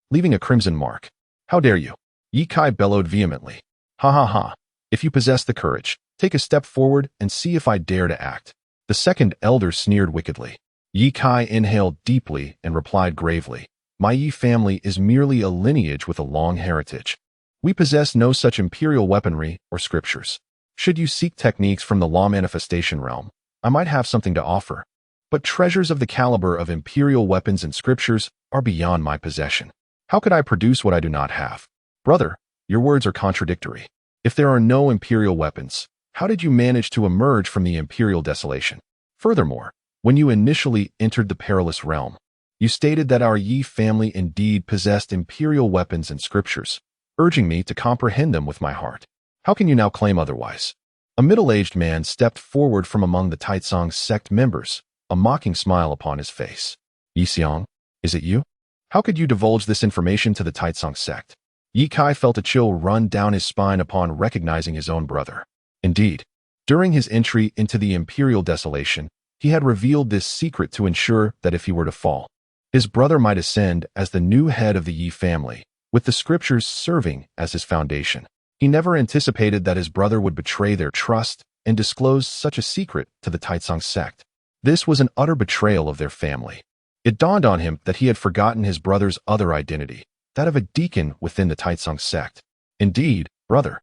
leaving a crimson mark. How dare you? Yi Kai bellowed vehemently. Ha ha ha. If you possess the courage, take a step forward and see if I dare to act. The second elder sneered wickedly. Yi Kai inhaled deeply and replied gravely, My Yi family is merely a lineage with a long heritage. We possess no such imperial weaponry or scriptures. Should you seek techniques from the law manifestation realm, I might have something to offer. But treasures of the caliber of imperial weapons and scriptures are beyond my possession. How could I produce what I do not have? Brother, your words are contradictory. If there are no imperial weapons, how did you manage to emerge from the imperial desolation? Furthermore, when you initially entered the perilous realm, you stated that our Yi family indeed possessed imperial weapons and scriptures, urging me to comprehend them with my heart. How can you now claim otherwise? A middle-aged man stepped forward from among the Taitsong sect members, a mocking smile upon his face. Yi Xiang, is it you? How could you divulge this information to the Taitsong sect? Yi Kai felt a chill run down his spine upon recognizing his own brother. Indeed, during his entry into the imperial desolation, he had revealed this secret to ensure that if he were to fall, his brother might ascend as the new head of the Yi family, with the scriptures serving as his foundation. He never anticipated that his brother would betray their trust and disclose such a secret to the Taitsong sect. This was an utter betrayal of their family. It dawned on him that he had forgotten his brother's other identity, that of a deacon within the Taitsong sect. Indeed, brother,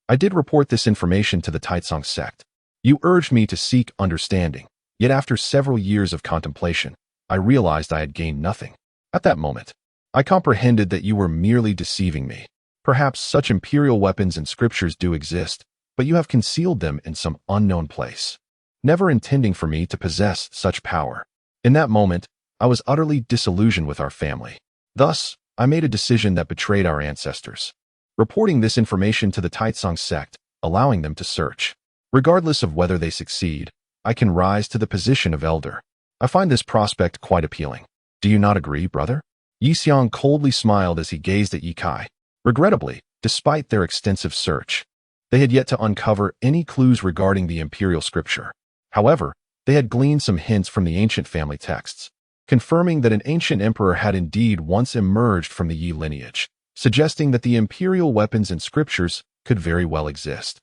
I did report this information to the Taitsong sect. You urged me to seek understanding, yet after several years of contemplation, I realized I had gained nothing. At that moment, I comprehended that you were merely deceiving me. Perhaps such imperial weapons and scriptures do exist, but you have concealed them in some unknown place, never intending for me to possess such power. In that moment, I was utterly disillusioned with our family. Thus, I made a decision that betrayed our ancestors, reporting this information to the Taitsong sect, allowing them to search. Regardless of whether they succeed, I can rise to the position of elder. I find this prospect quite appealing. Do you not agree, brother? Yi Xiang coldly smiled as he gazed at Yi Kai. Regrettably, despite their extensive search, they had yet to uncover any clues regarding the imperial scripture. However, they had gleaned some hints from the ancient family texts, confirming that an ancient emperor had indeed once emerged from the Yi lineage, suggesting that the imperial weapons and scriptures could very well exist.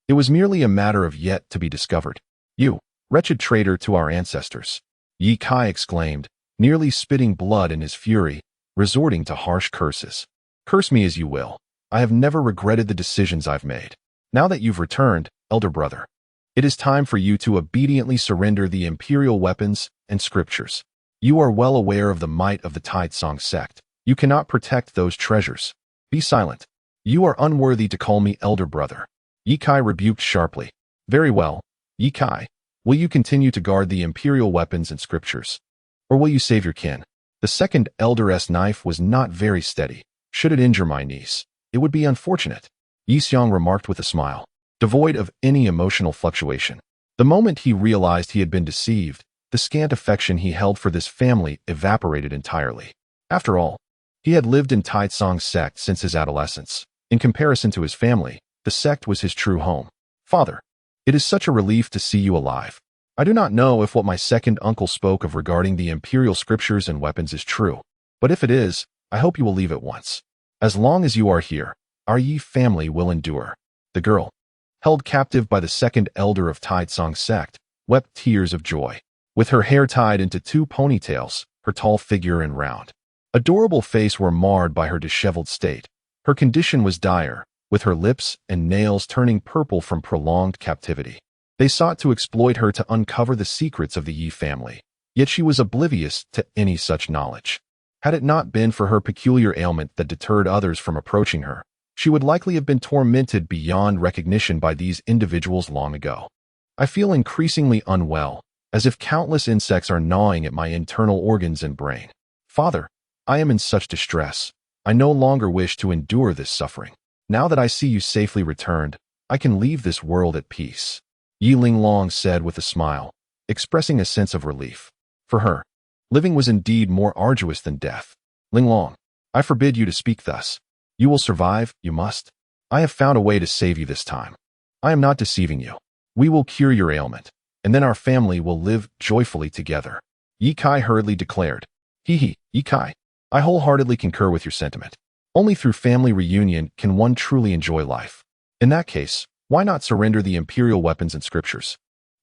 It was merely a matter of yet to be discovered. You, wretched traitor to our ancestors, Yi Kai exclaimed, nearly spitting blood in his fury, resorting to harsh curses. Curse me as you will. I have never regretted the decisions I've made. Now that you've returned, elder brother, it is time for you to obediently surrender the imperial weapons and scriptures. You are well aware of the might of the Taitsong sect. You cannot protect those treasures. Be silent. You are unworthy to call me elder brother. Yi Kai rebuked sharply. Very well, Yi Kai. Will you continue to guard the imperial weapons and scriptures? Or will you save your kin? The second elder's knife was not very steady. Should it injure my niece, it would be unfortunate, Yi Xiang remarked with a smile, devoid of any emotional fluctuation. The moment he realized he had been deceived, the scant affection he held for this family evaporated entirely. After all, he had lived in Taitsong sect since his adolescence. In comparison to his family, the sect was his true home. Father, it is such a relief to see you alive. I do not know if what my second uncle spoke of regarding the imperial scriptures and weapons is true, but if it is, I hope you will leave at once. As long as you are here, our Yi family will endure. The girl, held captive by the second elder of Taitsong sect, wept tears of joy. With her hair tied into 2 ponytails, her tall figure and round, adorable face were marred by her disheveled state. Her condition was dire, with her lips and nails turning purple from prolonged captivity. They sought to exploit her to uncover the secrets of the Yi family, yet she was oblivious to any such knowledge. Had it not been for her peculiar ailment that deterred others from approaching her, she would likely have been tormented beyond recognition by these individuals long ago. I feel increasingly unwell, as if countless insects are gnawing at my internal organs and brain. Father, I am in such distress. I no longer wish to endure this suffering. Now that I see you safely returned, I can leave this world at peace, Yi Linglong said with a smile, expressing a sense of relief. For her, living was indeed more arduous than death. Linglong, I forbid you to speak thus. You will survive, you must. I have found a way to save you this time. I am not deceiving you. We will cure your ailment, and then our family will live joyfully together. Yi Kai hurriedly declared. Yi Kai, I wholeheartedly concur with your sentiment. Only through family reunion can one truly enjoy life. In that case, why not surrender the imperial weapons and scriptures?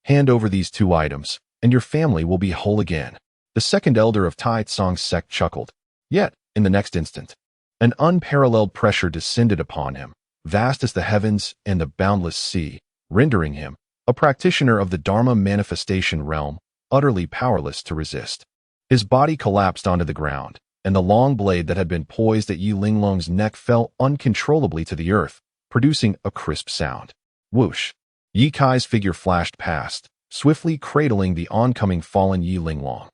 Hand over these 2 items, and your family will be whole again. The second elder of Tai Tsong's sect chuckled. Yet, in the next instant, an unparalleled pressure descended upon him, vast as the heavens and the boundless sea, rendering him, a practitioner of the Dharma manifestation realm, utterly powerless to resist. His body collapsed onto the ground, and the long blade that had been poised at Yi Linglong's neck fell uncontrollably to the earth, producing a crisp sound. Whoosh! Yi Kai's figure flashed past, swiftly cradling the oncoming fallen Yi Linglong.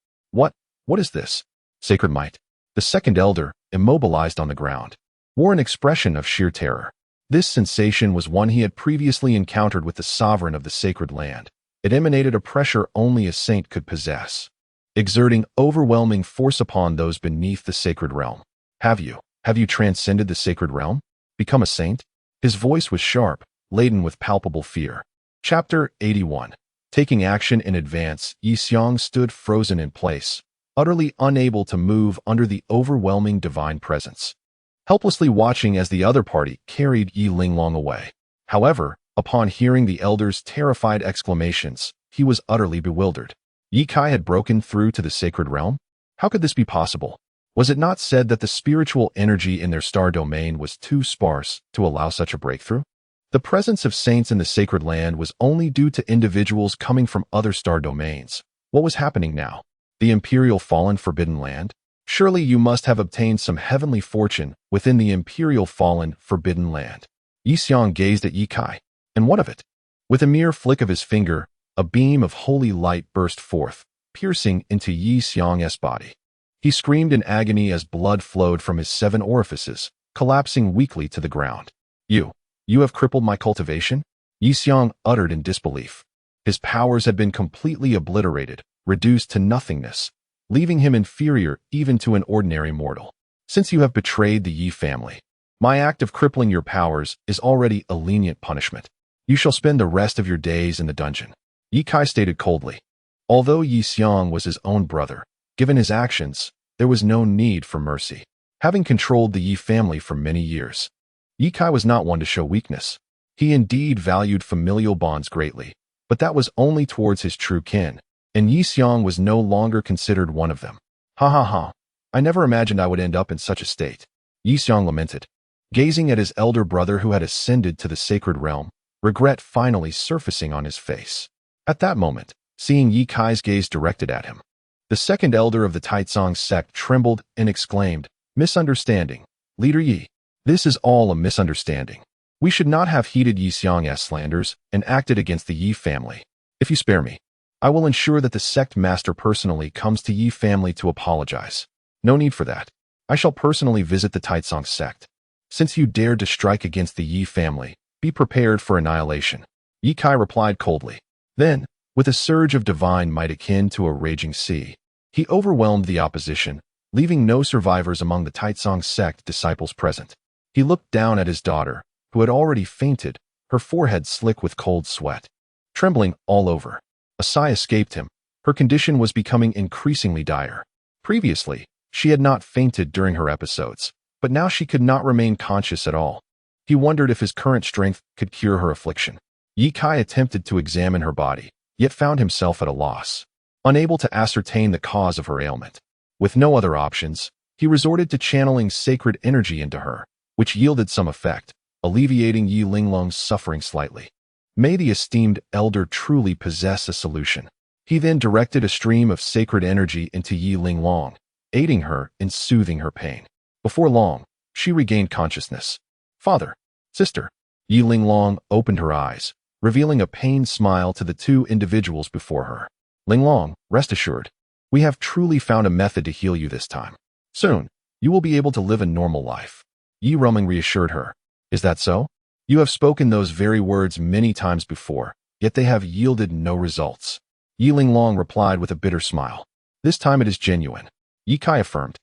What is this? Sacred might. The second elder, immobilized on the ground, wore an expression of sheer terror. This sensation was one he had previously encountered with the sovereign of the sacred land. It emanated a pressure only a saint could possess, exerting overwhelming force upon those beneath the sacred realm. Have you transcended the sacred realm? Become a saint? His voice was sharp, laden with palpable fear. Chapter 81. Taking action in advance, Yi Xiong stood frozen in place, utterly unable to move under the overwhelming divine presence, helplessly watching as the other party carried Yi Linglong away. However, upon hearing the elder's terrified exclamations, he was utterly bewildered. Yi Kai had broken through to the sacred realm? How could this be possible? Was it not said that the spiritual energy in their star domain was too sparse to allow such a breakthrough? The presence of saints in the sacred land was only due to individuals coming from other star domains. What was happening now? The imperial fallen forbidden land? Surely you must have obtained some heavenly fortune within the imperial fallen forbidden land. Yi Xiong gazed at Yi Kai. And what of it? With a mere flick of his finger, a beam of holy light burst forth, piercing into Yi Xiong's body. He screamed in agony as blood flowed from his 7 orifices, collapsing weakly to the ground. You have crippled my cultivation? Yi Xiong uttered in disbelief. His powers had been completely obliterated, reduced to nothingness, leaving him inferior even to an ordinary mortal. Since you have betrayed the Yi family, my act of crippling your powers is already a lenient punishment. You shall spend the rest of your days in the dungeon. Yi Kai stated coldly. Although Yi Xiong was his own brother, given his actions, there was no need for mercy. Having controlled the Yi family for many years, Yi Kai was not one to show weakness. He indeed valued familial bonds greatly, but that was only towards his true kin, and Yi Xiong was no longer considered one of them. Ha. I never imagined I would end up in such a state. Yi Xiong lamented, gazing at his elder brother who had ascended to the sacred realm, regret finally surfacing on his face. At that moment, seeing Yi Kai's gaze directed at him, the second elder of the Taitsong sect trembled and exclaimed, Misunderstanding. Leader Yi, this is all a misunderstanding. We should not have heeded Yi Xiong's slanders and acted against the Yi family. If you spare me, I will ensure that the sect master personally comes to Yi family to apologize. No need for that. I shall personally visit the Taitsong sect. Since you dared to strike against the Yi family, be prepared for annihilation. Yi Kai replied coldly. Then, with a surge of divine might akin to a raging sea, he overwhelmed the opposition, leaving no survivors among the Taitsong sect disciples present. He looked down at his daughter, who had already fainted, her forehead slick with cold sweat. Trembling all over, a sigh escaped him. Her condition was becoming increasingly dire. Previously, she had not fainted during her episodes, but now she could not remain conscious at all. He wondered if his current strength could cure her affliction. Yi Kai attempted to examine her body, yet found himself at a loss, unable to ascertain the cause of her ailment. With no other options, he resorted to channeling sacred energy into her, which yielded some effect, alleviating Yi Linglong's suffering slightly. May the esteemed elder truly possess a solution. He then directed a stream of sacred energy into Yi Linglong, aiding her in soothing her pain. Before long, she regained consciousness. Father, sister. Yi Linglong opened her eyes, revealing a pained smile to the 2 individuals before her. Linglong, rest assured, we have truly found a method to heal you this time. Soon, you will be able to live a normal life. Yi Rumming reassured her. Is that so? You have spoken those very words many times before, yet they have yielded no results. Yi Linglong replied with a bitter smile. This time it is genuine. Yi Kai affirmed,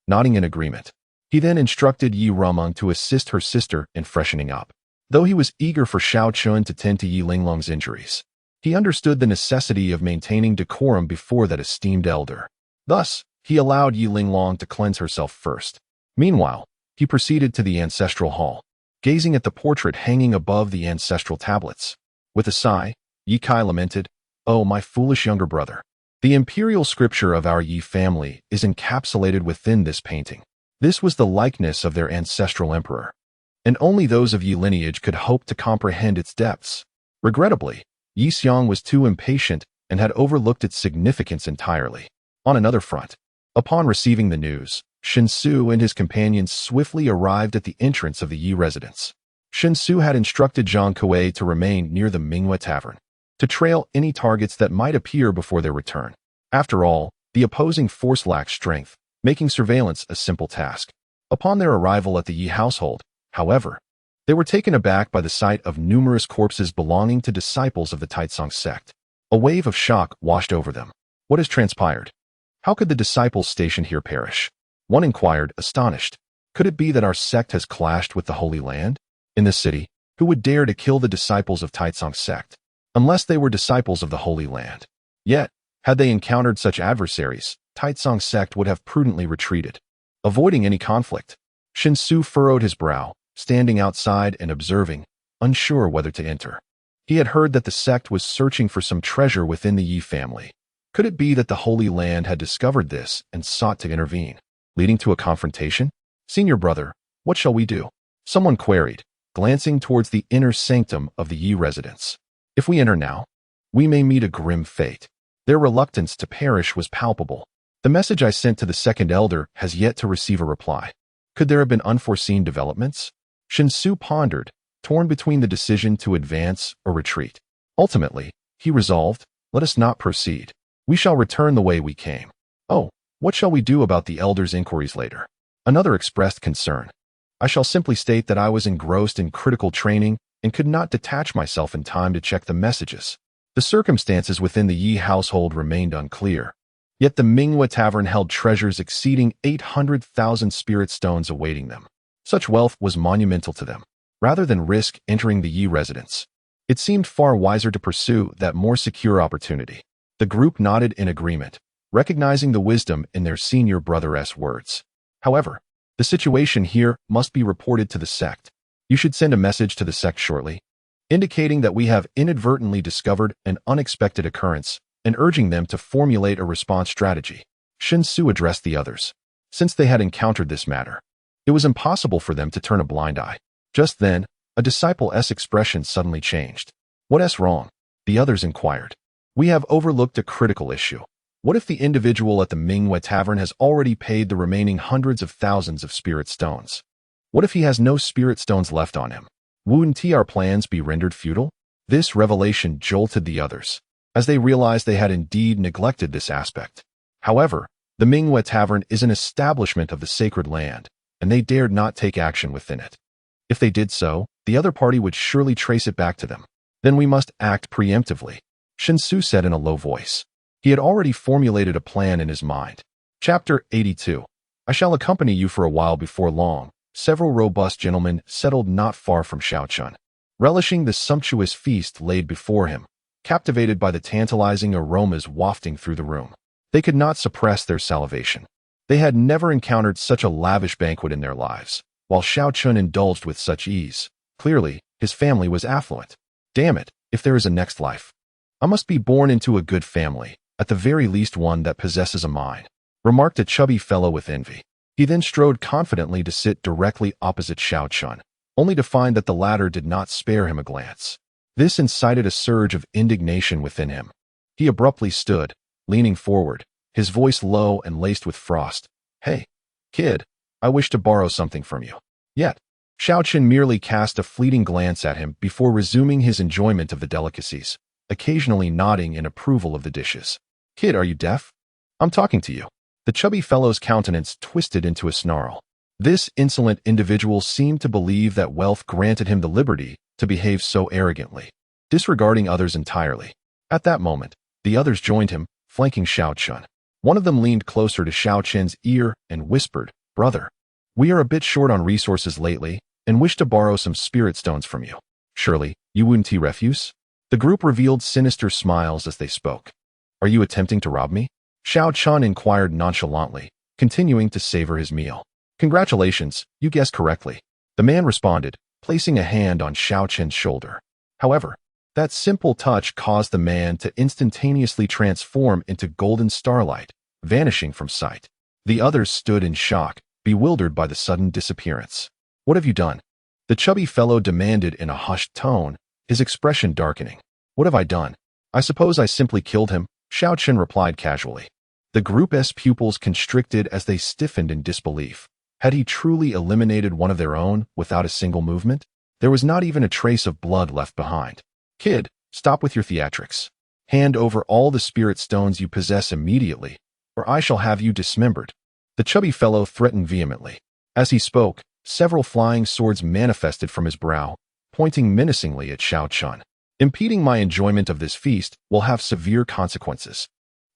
nodding in agreement. He then instructed Yi Rumming to assist her sister in freshening up. Though he was eager for Xiao Chen to tend to Yi Linglong's injuries, he understood the necessity of maintaining decorum before that esteemed elder. Thus, he allowed Yi Linglong to cleanse herself first. Meanwhile, he proceeded to the ancestral hall, gazing at the portrait hanging above the ancestral tablets. With a sigh, Yi Kai lamented, "Oh, my foolish younger brother. The imperial scripture of our Yi family is encapsulated within this painting." This was the likeness of their ancestral emperor, and only those of Yi lineage could hope to comprehend its depths. Regrettably, Yi Xiong was too impatient and had overlooked its significance entirely. On another front, upon receiving the news, Shen Su and his companions swiftly arrived at the entrance of the Yi residence. Shen Su had instructed Zhang Kuei to remain near the Minghua Tavern, to trail any targets that might appear before their return. After all, the opposing force lacked strength, making surveillance a simple task. Upon their arrival at the Yi household, however, they were taken aback by the sight of numerous corpses belonging to disciples of the Taizong sect. A wave of shock washed over them. What has transpired? How could the disciples stationed here perish? One inquired, astonished. Could it be that our sect has clashed with the Holy Land? In this city, who would dare to kill the disciples of Taizong sect, unless they were disciples of the Holy Land? Yet, had they encountered such adversaries, Taizong sect would have prudently retreated, avoiding any conflict. Shen Su furrowed his brow, standing outside and observing, unsure whether to enter. He had heard that the sect was searching for some treasure within the Yi family. Could it be that the Holy Land had discovered this and sought to intervene, leading to a confrontation? "Senior brother, what shall we do?" someone queried, glancing towards the inner sanctum of the Yi residence. "If we enter now, we may meet a grim fate." Their reluctance to perish was palpable. "The message I sent to the second elder has yet to receive a reply. Could there have been unforeseen developments?" Shen Su pondered, torn between the decision to advance or retreat. Ultimately, he resolved, "Let us not proceed. We shall return the way we came." "Oh, what shall we do about the elder's inquiries later?" Another expressed concern. "I shall simply state that I was engrossed in critical training and could not detach myself in time to check the messages." The circumstances within the Yi household remained unclear. Yet the Minghua Tavern held treasures exceeding 800,000 spirit stones awaiting them. Such wealth was monumental to them. Rather than risk entering the Yi residence, it seemed far wiser to pursue that more secure opportunity. The group nodded in agreement, recognizing the wisdom in their senior brother's words. "However, the situation here must be reported to the sect. You should send a message to the sect shortly, indicating that we have inadvertently discovered an unexpected occurrence and urging them to formulate a response strategy." Shen Su addressed the others. Since they had encountered this matter, it was impossible for them to turn a blind eye. Just then, a disciple's expression suddenly changed. "What's wrong?" the others inquired. "We have overlooked a critical issue. What if the individual at the Minghua Tavern has already paid the remaining hundreds of thousands of spirit stones? What if he has no spirit stones left on him? Wouldn't our plans be rendered futile?" This revelation jolted the others, as they realized they had indeed neglected this aspect. However, the Minghua Tavern is an establishment of the sacred land, and they dared not take action within it. If they did so, the other party would surely trace it back to them. "Then we must act preemptively," Shen Su said in a low voice. He had already formulated a plan in his mind. Chapter 82. "I shall accompany you for a while. Before long, several robust gentlemen settled not far from Xiao Chen, relishing the sumptuous feast laid before him, captivated by the tantalizing aromas wafting through the room. They could not suppress their salivation. They had never encountered such a lavish banquet in their lives, while Xiao Chen indulged with such ease. Clearly, his family was affluent. "Damn it, if there is a next life, I must be born into a good family, at the very least one that possesses a mine," remarked a chubby fellow with envy. He then strode confidently to sit directly opposite Xiao Chen, only to find that the latter did not spare him a glance. This incited a surge of indignation within him. He abruptly stood, leaning forward, his voice low and laced with frost. "Hey, kid, I wish to borrow something from you." Yet, Xiao Chen merely cast a fleeting glance at him before resuming his enjoyment of the delicacies, occasionally nodding in approval of the dishes. "Kid, are you deaf? I'm talking to you." The chubby fellow's countenance twisted into a snarl. This insolent individual seemed to believe that wealth granted him the liberty to behave so arrogantly, disregarding others entirely. At that moment, the others joined him, flanking Xiao Chen. One of them leaned closer to Xiao Chen's ear and whispered, "Brother, we are a bit short on resources lately, and wish to borrow some spirit stones from you. Surely, you wouldn't refuse? The group revealed sinister smiles as they spoke. Are you attempting to rob me? Xiao Chen inquired nonchalantly, continuing to savor his meal. Congratulations, you guessed correctly. The man responded, placing a hand on Xiao Chen's shoulder. However, that simple touch caused the man to instantaneously transform into golden starlight, vanishing from sight. The others stood in shock, bewildered by the sudden disappearance. What have you done? The chubby fellow demanded in a hushed tone, his expression darkening. What have I done? I suppose I simply killed him, Xiao Chen replied casually. The group's pupils constricted as they stiffened in disbelief. Had he truly eliminated one of their own without a single movement? There was not even a trace of blood left behind. Kid, stop with your theatrics. Hand over all the spirit stones you possess immediately, or I shall have you dismembered. The chubby fellow threatened vehemently. As he spoke, several flying swords manifested from his brow, pointing menacingly at Xiao Chen. Impeding my enjoyment of this feast will have severe consequences.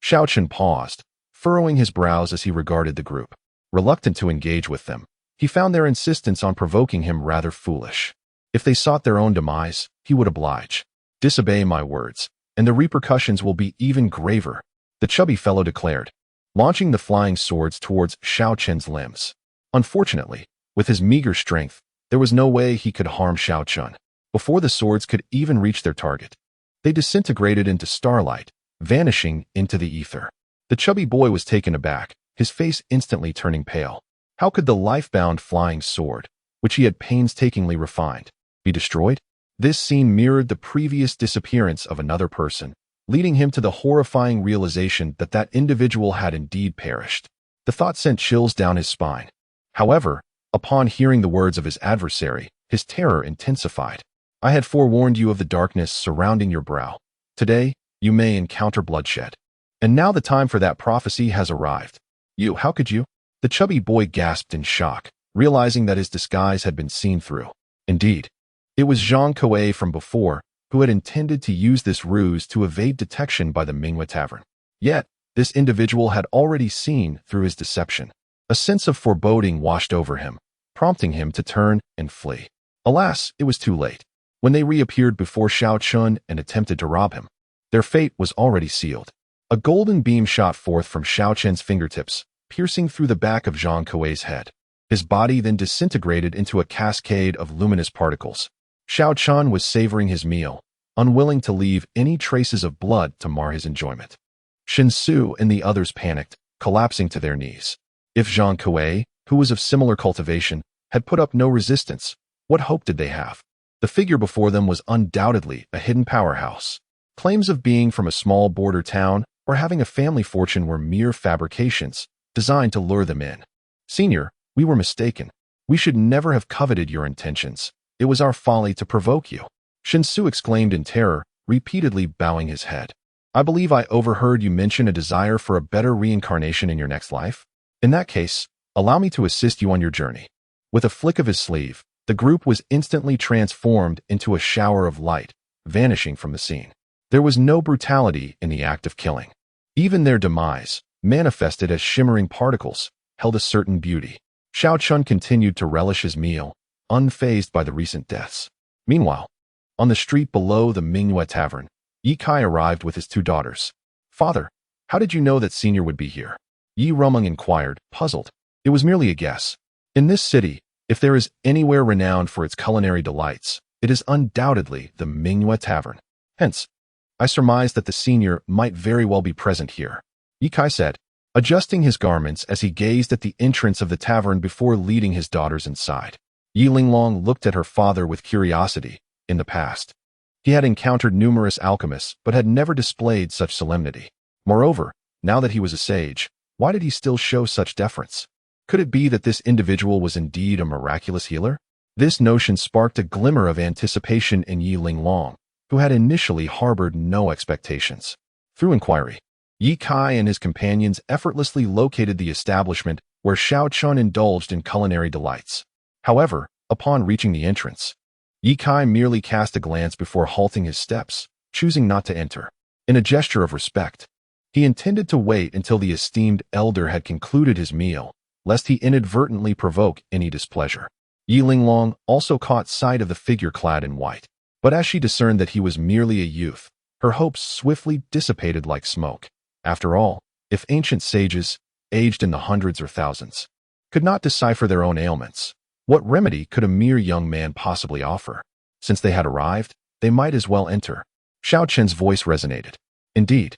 Xiao Chen paused, furrowing his brows as he regarded the group. Reluctant to engage with them, he found their insistence on provoking him rather foolish. If they sought their own demise, he would oblige. Disobey my words, and the repercussions will be even graver, the chubby fellow declared, launching the flying swords towards Xiao Chen's limbs. Unfortunately, with his meager strength, there was no way he could harm Xiao Chen. Before the swords could even reach their target, they disintegrated into starlight, vanishing into the ether. The chubby boy was taken aback, his face instantly turning pale. How could the life-bound flying sword, which he had painstakingly refined, be destroyed? This scene mirrored the previous disappearance of another person, leading him to the horrifying realization that that individual had indeed perished. The thought sent chills down his spine. However, upon hearing the words of his adversary, his terror intensified. I had forewarned you of the darkness surrounding your brow. Today, you may encounter bloodshed. And now the time for that prophecy has arrived. You, how could you? The chubby boy gasped in shock, realizing that his disguise had been seen through. Indeed, it was Zhang Kuei from before, who had intended to use this ruse to evade detection by the Minghui Tavern. Yet, this individual had already seen through his deception. A sense of foreboding washed over him, prompting him to turn and flee. Alas, it was too late. When they reappeared before Xiao Chen and attempted to rob him, their fate was already sealed. A golden beam shot forth from Xiao Chen's fingertips, piercing through the back of Zhang Kuei's head. His body then disintegrated into a cascade of luminous particles. Xiao Chen was savoring his meal, unwilling to leave any traces of blood to mar his enjoyment. Shen Su and the others panicked, collapsing to their knees. If Zhang Kuei, who was of similar cultivation, had put up no resistance, what hope did they have? The figure before them was undoubtedly a hidden powerhouse. Claims of being from a small border town or having a family fortune were mere fabrications, designed to lure them in. Senior, we were mistaken. We should never have coveted your intentions. It was our folly to provoke you. Shen Su exclaimed in terror, repeatedly bowing his head. I believe I overheard you mention a desire for a better reincarnation in your next life. In that case, allow me to assist you on your journey. With a flick of his sleeve, the group was instantly transformed into a shower of light, vanishing from the scene. There was no brutality in the act of killing. Even their demise, manifested as shimmering particles, held a certain beauty. Xiao Chen continued to relish his meal, unfazed by the recent deaths. Meanwhile, on the street below the Minghui Tavern, Yi Kai arrived with his two daughters. Father, how did you know that Senior would be here? Yi Rumeng inquired, puzzled. It was merely a guess. In this city, if there is anywhere renowned for its culinary delights, it is undoubtedly the Minghui Tavern. Hence, I surmised that the Senior might very well be present here, Yi Kai said, adjusting his garments as he gazed at the entrance of the tavern before leading his daughters inside. Yi Linglong looked at her father with curiosity. In the past, he had encountered numerous alchemists but had never displayed such solemnity. Moreover, now that he was a sage, why did he still show such deference? Could it be that this individual was indeed a miraculous healer? This notion sparked a glimmer of anticipation in Yi Linglong, who had initially harbored no expectations. Through inquiry, Yi Kai and his companions effortlessly located the establishment where Xiao Chen indulged in culinary delights. However, upon reaching the entrance, Yi Kai merely cast a glance before halting his steps, choosing not to enter. In a gesture of respect, he intended to wait until the esteemed elder had concluded his meal, lest he inadvertently provoke any displeasure. Yi Linglong also caught sight of the figure clad in white. But as she discerned that he was merely a youth, her hopes swiftly dissipated like smoke. After all, if ancient sages, aged in the hundreds or thousands, could not decipher their own ailments, what remedy could a mere young man possibly offer? Since they had arrived, they might as well enter. Xiao Chen's voice resonated. Indeed.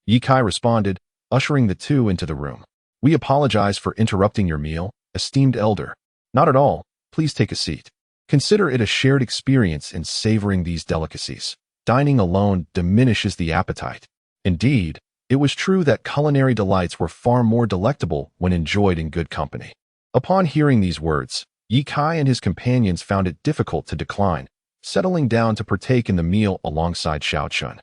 Yi Kai responded, ushering the two into the room. We apologize for interrupting your meal, esteemed elder. Not at all. Please take a seat. Consider it a shared experience in savoring these delicacies. Dining alone diminishes the appetite. Indeed, it was true that culinary delights were far more delectable when enjoyed in good company. Upon hearing these words, Yi Kai and his companions found it difficult to decline, settling down to partake in the meal alongside Xiao Chen.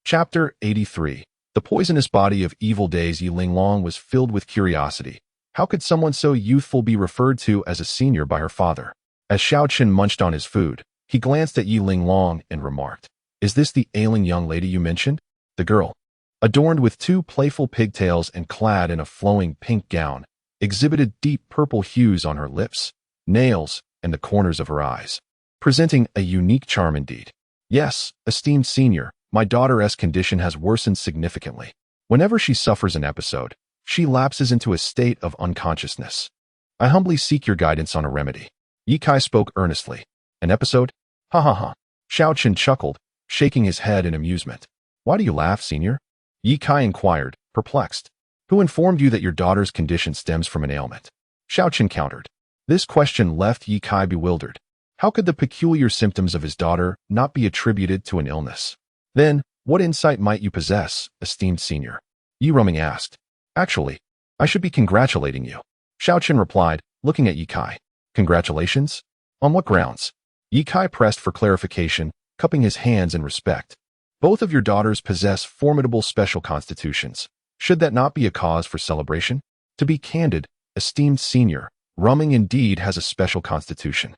Chapter 83. The poisonous body of evil days. Yi Linglong was filled with curiosity. How could someone so youthful be referred to as a senior by her father? As Xiao Chen munched on his food, he glanced at Yi Linglong and remarked, "Is this the ailing young lady you mentioned?" The girl, adorned with two playful pigtails and clad in a flowing pink gown, exhibited deep purple hues on her lips, nails, and the corners of her eyes, presenting a unique charm indeed. Yes, esteemed senior, my daughter's condition has worsened significantly. Whenever she suffers an episode, she lapses into a state of unconsciousness. I humbly seek your guidance on a remedy. Yi Kai spoke earnestly. An episode? Ha ha ha. Xiao Chen chuckled, shaking his head in amusement. Why do you laugh, senior? Yi Kai inquired, perplexed. Who informed you that your daughter's condition stems from an ailment? Xiao Chen countered. This question left Yi Kai bewildered. How could the peculiar symptoms of his daughter not be attributed to an illness? Then, what insight might you possess, esteemed senior? Yi Ruming asked. Actually, I should be congratulating you. Xiao Chen replied, looking at Yi Kai. Congratulations? On what grounds? Yi Kai pressed for clarification, cupping his hands in respect. Both of your daughters possess formidable special constitutions. Should that not be a cause for celebration? To be candid, esteemed senior, Ruming indeed has a special constitution.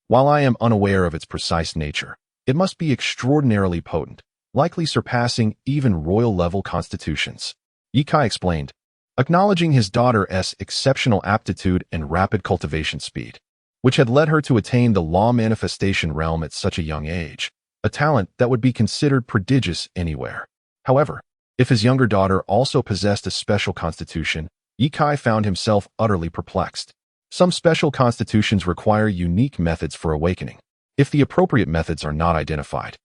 While I am unaware of its precise nature, it must be extraordinarily potent, likely surpassing even royal-level constitutions. Yi Kai explained, acknowledging his daughter's exceptional aptitude and rapid cultivation speed, which had led her to attain the law manifestation realm at such a young age, a talent that would be considered prodigious anywhere. However, if his younger daughter also possessed a special constitution, Yi Kai found himself utterly perplexed. Some special constitutions require unique methods for awakening. If the appropriate methods are not identified,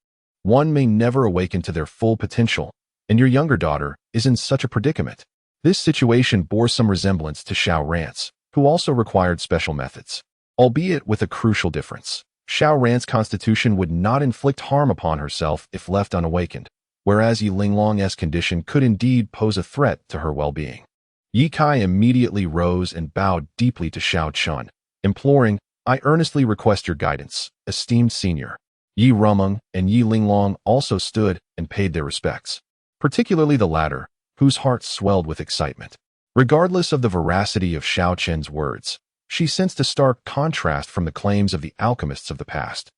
one may never awaken to their full potential, and your younger daughter is in such a predicament. This situation bore some resemblance to Xiao Ran's, who also required special methods, albeit with a crucial difference. Xiao Ran's constitution would not inflict harm upon herself if left unawakened, whereas Yi Linglong's condition could indeed pose a threat to her well-being. Yi Kai immediately rose and bowed deeply to Xiao Chen, imploring, I earnestly request your guidance, esteemed senior. Yi Ruming and Yi Linglong also stood and paid their respects, particularly the latter, whose heart swelled with excitement. Regardless of the veracity of Xiao Chen's words, she sensed a stark contrast from the claims of the alchemists of the past,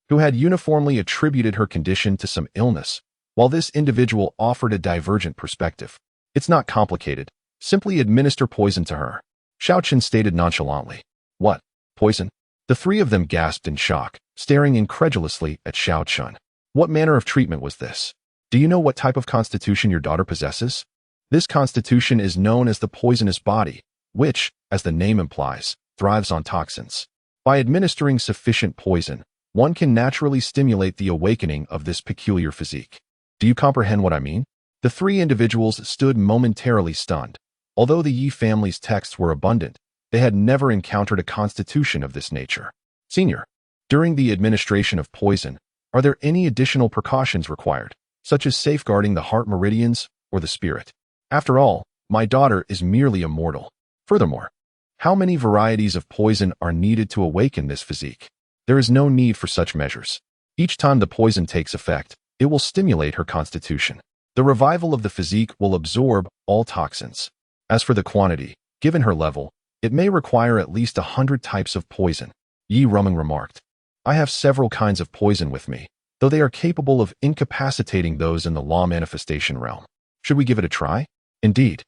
who had uniformly attributed her condition to some illness, while this individual offered a divergent perspective. It's not complicated. Simply administer poison to her. Xiao Chen stated nonchalantly. What? Poison? The three of them gasped in shock, staring incredulously at Xiao Chen. What manner of treatment was this? Do you know what type of constitution your daughter possesses? This constitution is known as the poisonous body, which, as the name implies, thrives on toxins. By administering sufficient poison, one can naturally stimulate the awakening of this peculiar physique. Do you comprehend what I mean? The three individuals stood momentarily stunned. Although the Yi family's texts were abundant, they had never encountered a constitution of this nature. Senior, during the administration of poison, are there any additional precautions required, such as safeguarding the heart meridians or the spirit? After all, my daughter is merely a mortal. Furthermore, how many varieties of poison are needed to awaken this physique? There is no need for such measures. Each time the poison takes effect, it will stimulate her constitution. The revival of the physique will absorb all toxins. As for the quantity, given her level, it may require at least 100 types of poison. Yi Ruming remarked. I have several kinds of poison with me, though they are capable of incapacitating those in the law manifestation realm. Should we give it a try? Indeed.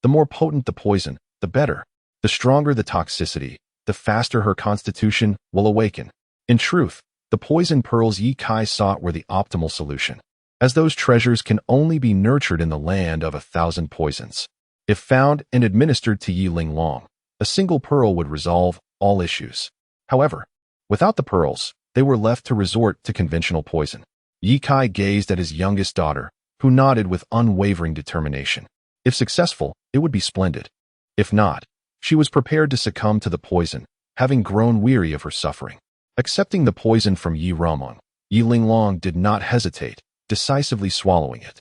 The more potent the poison, the better. The stronger the toxicity, the faster her constitution will awaken. In truth, the poison pearls Ye Kai sought were the optimal solution, as those treasures can only be nurtured in the land of 1,000 poisons. If found and administered to Yi Linglong, a single pearl would resolve all issues. However, without the pearls, they were left to resort to conventional poison. Ye Kai gazed at his youngest daughter, who nodded with unwavering determination. If successful, it would be splendid. If not, she was prepared to succumb to the poison, having grown weary of her suffering. Accepting the poison from Yi Ramon, Yi Linglong did not hesitate, decisively swallowing it.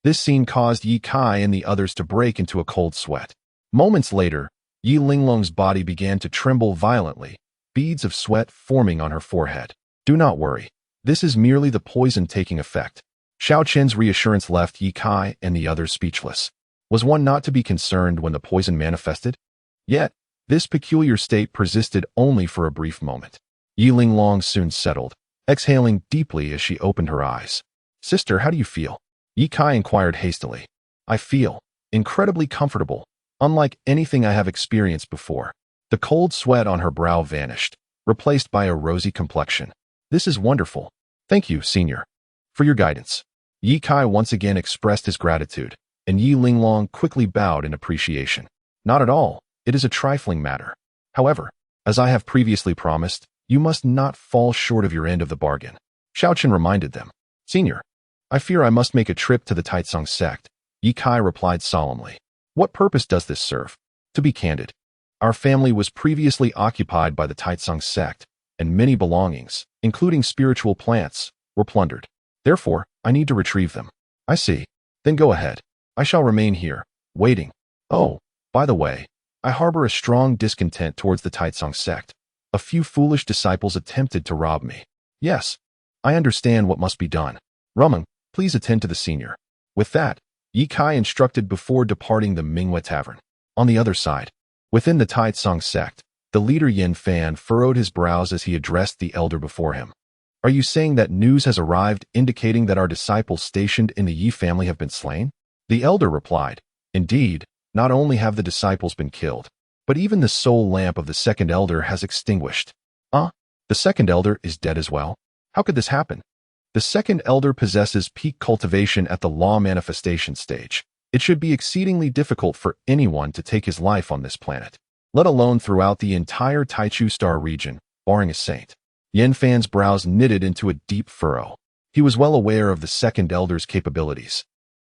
This scene caused Ye Kai and the others to break into a cold sweat. Moments later, Yi Linglong's body began to tremble violently, beads of sweat forming on her forehead. Do not worry. This is merely the poison taking effect. Xiao Chen's reassurance left Ye Kai and the others speechless. Was one not to be concerned when the poison manifested? Yet, this peculiar state persisted only for a brief moment. Yi Linglong soon settled, exhaling deeply as she opened her eyes. Sister, how do you feel? Ye Kai inquired hastily. I feel incredibly comfortable, unlike anything I have experienced before. The cold sweat on her brow vanished, replaced by a rosy complexion. This is wonderful. Thank you, Senior, for your guidance. Ye Kai once again expressed his gratitude, and Yi Linglong quickly bowed in appreciation. Not at all. It is a trifling matter. However, as I have previously promised, you must not fall short of your end of the bargain. Xiao Chen reminded them. Senior, I fear I must make a trip to the Taitsong sect, Ye Kai replied solemnly. What purpose does this serve? To be candid, our family was previously occupied by the Taitsong sect, and many belongings, including spiritual plants, were plundered. Therefore, I need to retrieve them. I see. Then go ahead. I shall remain here, waiting. Oh, by the way, I harbor a strong discontent towards the Taitsong sect. A few foolish disciples attempted to rob me. Yes, I understand what must be done. Rumeng, please attend to the senior. With that, Ye Kai instructed before departing the Minghua Tavern. On the other side, within the Taitsong sect, the leader Yin Fan furrowed his brows as he addressed the elder before him. Are you saying that news has arrived indicating that our disciples stationed in the Yi family have been slain? The elder replied, Indeed, not only have the disciples been killed, but even the soul lamp of the second elder has extinguished. The second elder is dead as well? How could this happen? The second elder possesses peak cultivation at the law manifestation stage. It should be exceedingly difficult for anyone to take his life on this planet, let alone throughout the entire Taichu star region, barring a saint. Yin Fan's brows knitted into a deep furrow. He was well aware of the second elder's capabilities,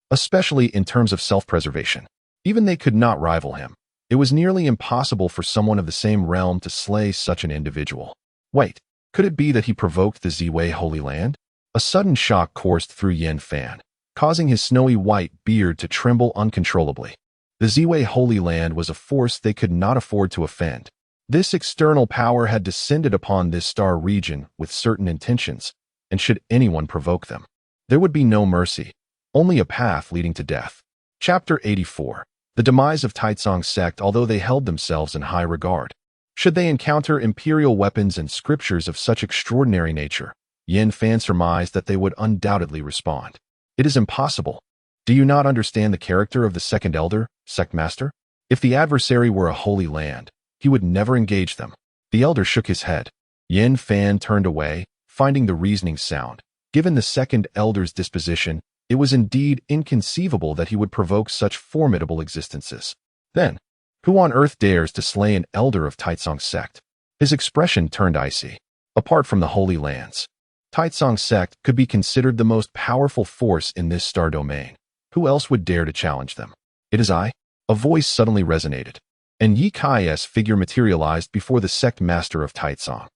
especially in terms of self-preservation. Even they could not rival him. It was nearly impossible for someone of the same realm to slay such an individual. Wait, could it be that he provoked the Ziwei Holy Land? A sudden shock coursed through Yin Fan, causing his snowy white beard to tremble uncontrollably. The Ziwei Holy Land was a force they could not afford to offend. This external power had descended upon this star region with certain intentions, and should anyone provoke them, there would be no mercy, only a path leading to death. Chapter 84. The demise of Taitsong sect, although they held themselves in high regard. Should they encounter imperial weapons and scriptures of such extraordinary nature, Yin Fan surmised that they would undoubtedly respond. It is impossible. Do you not understand the character of the second elder, sect master? If the adversary were a holy land, he would never engage them. The elder shook his head. Yin Fan turned away, finding the reasoning sound. Given the second elder's disposition, it was indeed inconceivable that he would provoke such formidable existences. Then, who on earth dares to slay an elder of Taitsong sect? His expression turned icy. Apart from the Holy Lands, Taitsong sect could be considered the most powerful force in this star domain. Who else would dare to challenge them? It is I. A voice suddenly resonated, and Ye Kai's figure materialized before the sect master of Taitsong.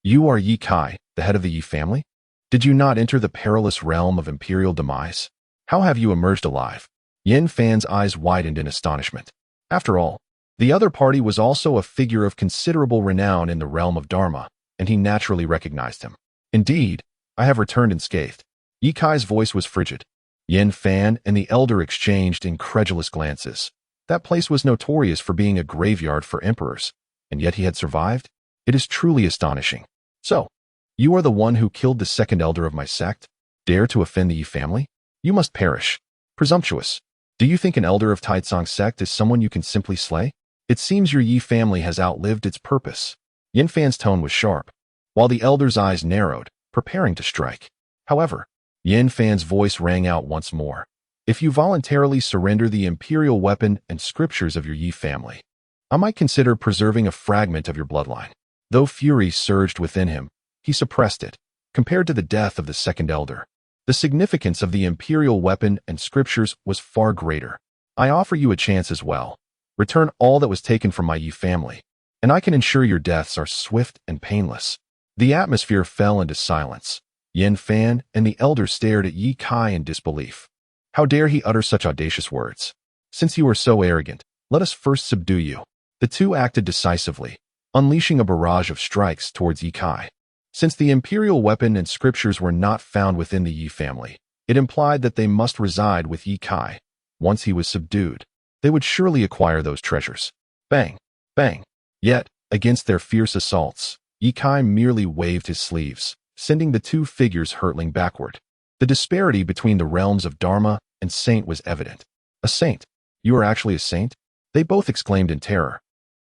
You are Ye Kai, the head of the Yi family? Did you not enter the perilous realm of imperial demise? How have you emerged alive? Yin Fan's eyes widened in astonishment. After all, the other party was also a figure of considerable renown in the realm of Dharma, and he naturally recognized him. Indeed, I have returned unscathed. Ye Kai's voice was frigid. Yin Fan and the elder exchanged incredulous glances. That place was notorious for being a graveyard for emperors, and yet he had survived? It is truly astonishing. So, you are the one who killed the second elder of my sect? Dare to offend the Yi family? You must perish. Presumptuous. Do you think an elder of Taitsong sect is someone you can simply slay? It seems your Yi family has outlived its purpose. Yin Fan's tone was sharp, while the elder's eyes narrowed, preparing to strike. However, Yin Fan's voice rang out once more. If you voluntarily surrender the imperial weapon and scriptures of your Yi family, I might consider preserving a fragment of your bloodline. Though fury surged within him, he suppressed it. Compared to the death of the second elder, the significance of the imperial weapon and scriptures was far greater. I offer you a chance as well. Return all that was taken from my Yi family, and I can ensure your deaths are swift and painless. The atmosphere fell into silence. Yin Fan and the elder stared at Yi Kai in disbelief. How dare he utter such audacious words? Since you are so arrogant, let us first subdue you. The two acted decisively, unleashing a barrage of strikes towards Yi Kai. Since the imperial weapon and scriptures were not found within the Yi family, it implied that they must reside with Yi Kai. Once he was subdued, they would surely acquire those treasures. Bang! Bang! Yet, against their fierce assaults, Yi Kai merely waved his sleeves, sending the two figures hurtling backward. The disparity between the realms of Dharma and Saint was evident. A saint? You are actually a saint? They both exclaimed in terror,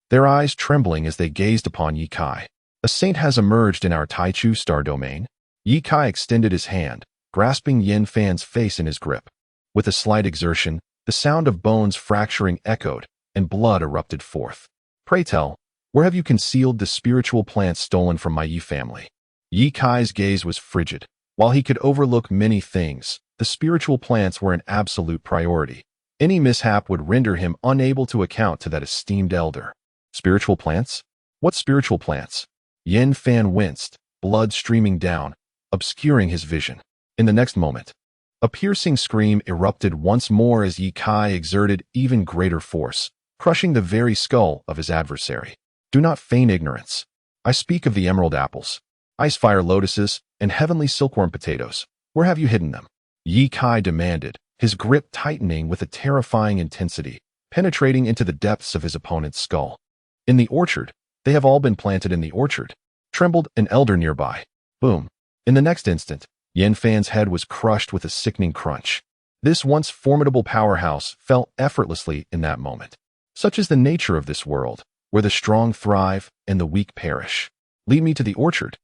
their eyes trembling as they gazed upon Yi Kai. A saint has emerged in our Taichu star domain. Yi Kai extended his hand, grasping Yin Fan's face in his grip. With a slight exertion, the sound of bones fracturing echoed, and blood erupted forth. Pray tell, where have you concealed the spiritual plants stolen from my Yi family? Yi Kai's gaze was frigid. While he could overlook many things, the spiritual plants were an absolute priority. Any mishap would render him unable to account to that esteemed elder. Spiritual plants? What spiritual plants? Yin Fan winced, blood streaming down, obscuring his vision. In the next moment, a piercing scream erupted once more as Yi Kai exerted even greater force, crushing the very skull of his adversary. Do not feign ignorance. I speak of the emerald apples, ice fire lotuses, and heavenly silkworm potatoes. Where have you hidden them? Yi Kai demanded, his grip tightening with a terrifying intensity, penetrating into the depths of his opponent's skull. In the orchard. They have all been planted in the orchard, trembled an elder nearby. Boom. In the next instant, Yin Fan's head was crushed with a sickening crunch. This once formidable powerhouse fell effortlessly in that moment. Such is the nature of this world, where the strong thrive and the weak perish. Lead me to the orchard.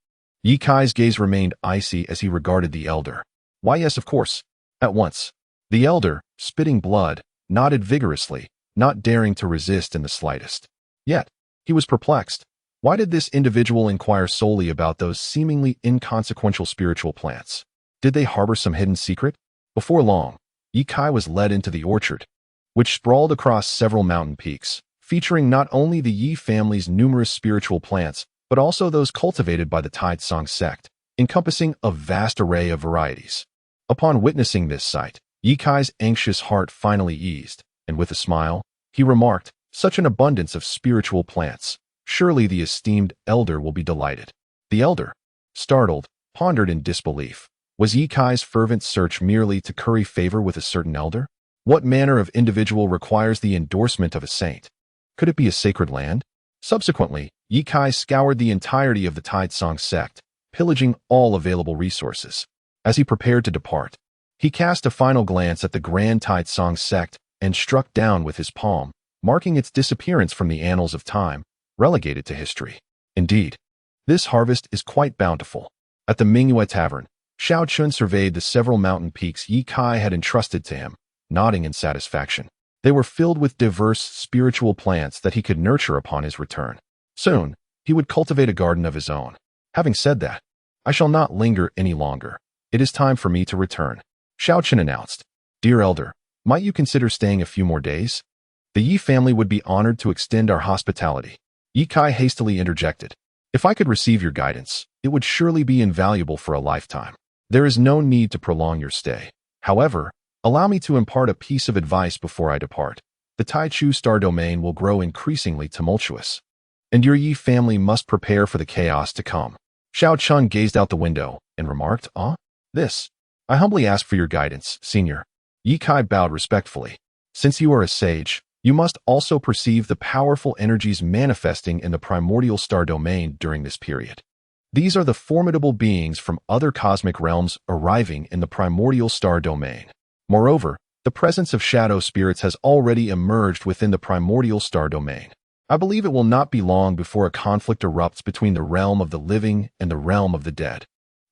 Yi Kai's gaze remained icy as he regarded the elder. Why, yes, of course. At once. The elder, spitting blood, nodded vigorously, not daring to resist in the slightest. Yet, he was perplexed. Why did this individual inquire solely about those seemingly inconsequential spiritual plants? Did they harbor some hidden secret? Before long, Yi Kai was led into the orchard, which sprawled across several mountain peaks, featuring not only the Yi family's numerous spiritual plants, but also those cultivated by the Taitsong sect, encompassing a vast array of varieties. Upon witnessing this sight, Yi Kai's anxious heart finally eased, and with a smile, he remarked, such an abundance of spiritual plants. Surely the esteemed elder will be delighted. The elder, startled, pondered in disbelief. Was Yi Kai's fervent search merely to curry favor with a certain elder? What manner of individual requires the endorsement of a saint? Could it be a sacred land? Subsequently, Yi Kai scoured the entirety of the Taitsong sect, pillaging all available resources. As he prepared to depart, he cast a final glance at the Grand Taitsong sect and struck down with his palm, marking its disappearance from the annals of time, relegated to history. Indeed, this harvest is quite bountiful. At the Mingyue Tavern, Xiao Chen surveyed the several mountain peaks Yi Kai had entrusted to him, nodding in satisfaction. They were filled with diverse spiritual plants that he could nurture upon his return. Soon, he would cultivate a garden of his own. Having said that, I shall not linger any longer. It is time for me to return. Xiao Chen announced. Dear elder, might you consider staying a few more days? The Yi family would be honored to extend our hospitality. Yi Kai hastily interjected. If I could receive your guidance, it would surely be invaluable for a lifetime. There is no need to prolong your stay. However, allow me to impart a piece of advice before I depart. The Taichu star domain will grow increasingly tumultuous, and your Yi family must prepare for the chaos to come. Xiao Chen gazed out the window and remarked, This. I humbly ask for your guidance, senior. Yi Kai bowed respectfully. Since you are a sage, you must also perceive the powerful energies manifesting in the primordial star domain during this period. These are the formidable beings from other cosmic realms arriving in the primordial star domain. Moreover, the presence of shadow spirits has already emerged within the primordial star domain. I believe it will not be long before a conflict erupts between the realm of the living and the realm of the dead.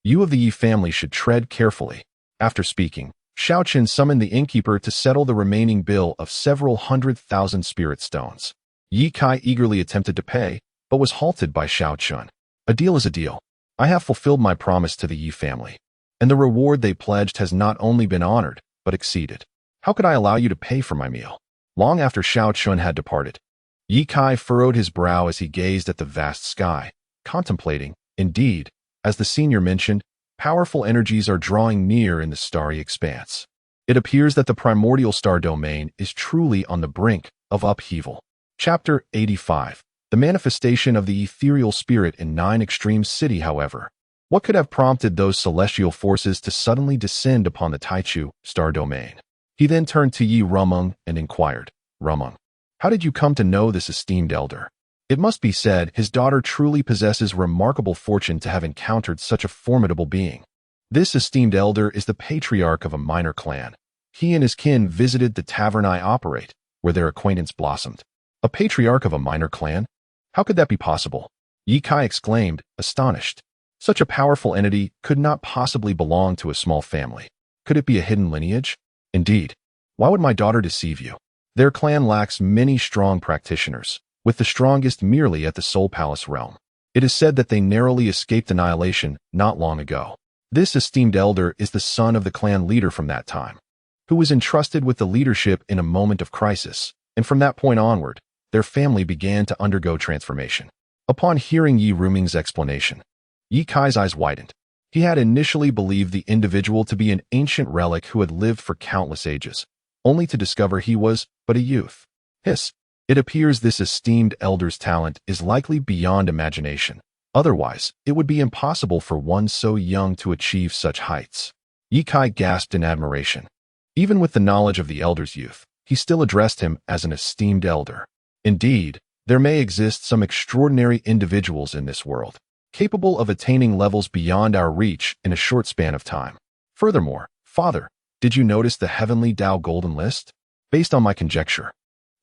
You of the Yi family should tread carefully." After speaking, Xiao Chen summoned the innkeeper to settle the remaining bill of several 100,000 spirit stones. Yi Kai eagerly attempted to pay, but was halted by Xiao Chen. "A deal is a deal. I have fulfilled my promise to the Yi family, and the reward they pledged has not only been honored, but exceeded. How could I allow you to pay for my meal?" Long after Xiao Chen had departed, Yi Kai furrowed his brow as he gazed at the vast sky, contemplating. Indeed, as the senior mentioned, powerful energies are drawing near in the starry expanse. It appears that the primordial star domain is truly on the brink of upheaval. Chapter 85. The manifestation of the ethereal spirit in Nine Extremes City. However, what could have prompted those celestial forces to suddenly descend upon the Taichu star domain? He then turned to Yi Rumeng and inquired, "Rumeng, how did you come to know this esteemed elder?" It must be said, his daughter truly possesses remarkable fortune to have encountered such a formidable being. This esteemed elder is the patriarch of a minor clan. He and his kin visited the tavern I operate, where their acquaintance blossomed. A patriarch of a minor clan? How could that be possible? Yi Kai exclaimed, astonished. Such a powerful entity could not possibly belong to a small family. Could it be a hidden lineage? Indeed. Why would my daughter deceive you? Their clan lacks many strong practitioners, with the strongest merely at the Soul Palace realm. It is said that they narrowly escaped annihilation not long ago. This esteemed elder is the son of the clan leader from that time, who was entrusted with the leadership in a moment of crisis, and from that point onward, their family began to undergo transformation. Upon hearing Yi Rumeng's explanation, Yi Kai's eyes widened. He had initially believed the individual to be an ancient relic who had lived for countless ages, only to discover he was but a youth. It appears this esteemed elder's talent is likely beyond imagination. Otherwise, it would be impossible for one so young to achieve such heights. Yi Kai gasped in admiration. Even with the knowledge of the elder's youth, he still addressed him as an esteemed elder. Indeed, there may exist some extraordinary individuals in this world, capable of attaining levels beyond our reach in a short span of time. Furthermore, Father, did you notice the Heavenly Dao Golden List? Based on my conjecture,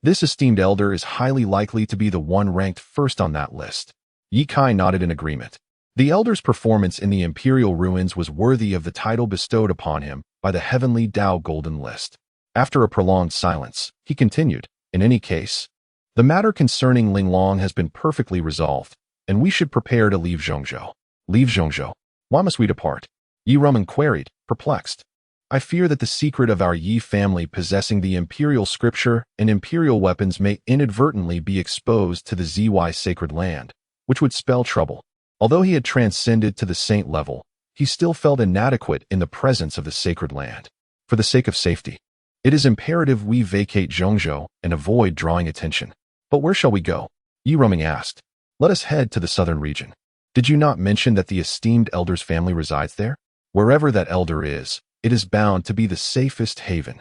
this esteemed elder is highly likely to be the one ranked first on that list. Yi Kai nodded in agreement. The elder's performance in the Imperial Ruins was worthy of the title bestowed upon him by the Heavenly Dao Golden List. After a prolonged silence, he continued, in any case, the matter concerning Linglong has been perfectly resolved, and we should prepare to leave Zhongzhou. Leave Zhongzhou? Why must we depart? Yi Rumeng queried, perplexed. I fear that the secret of our Yi family possessing the imperial scripture and imperial weapons may inadvertently be exposed to the ZY sacred land, which would spell trouble. Although he had transcended to the saint level, he still felt inadequate in the presence of the sacred land. For the sake of safety, it is imperative we vacate Zhongzhou and avoid drawing attention. But where shall we go? Yi Rumeng asked. Let us head to the southern region. Did you not mention that the esteemed elder's family resides there? Wherever that elder is, it is bound to be the safest haven.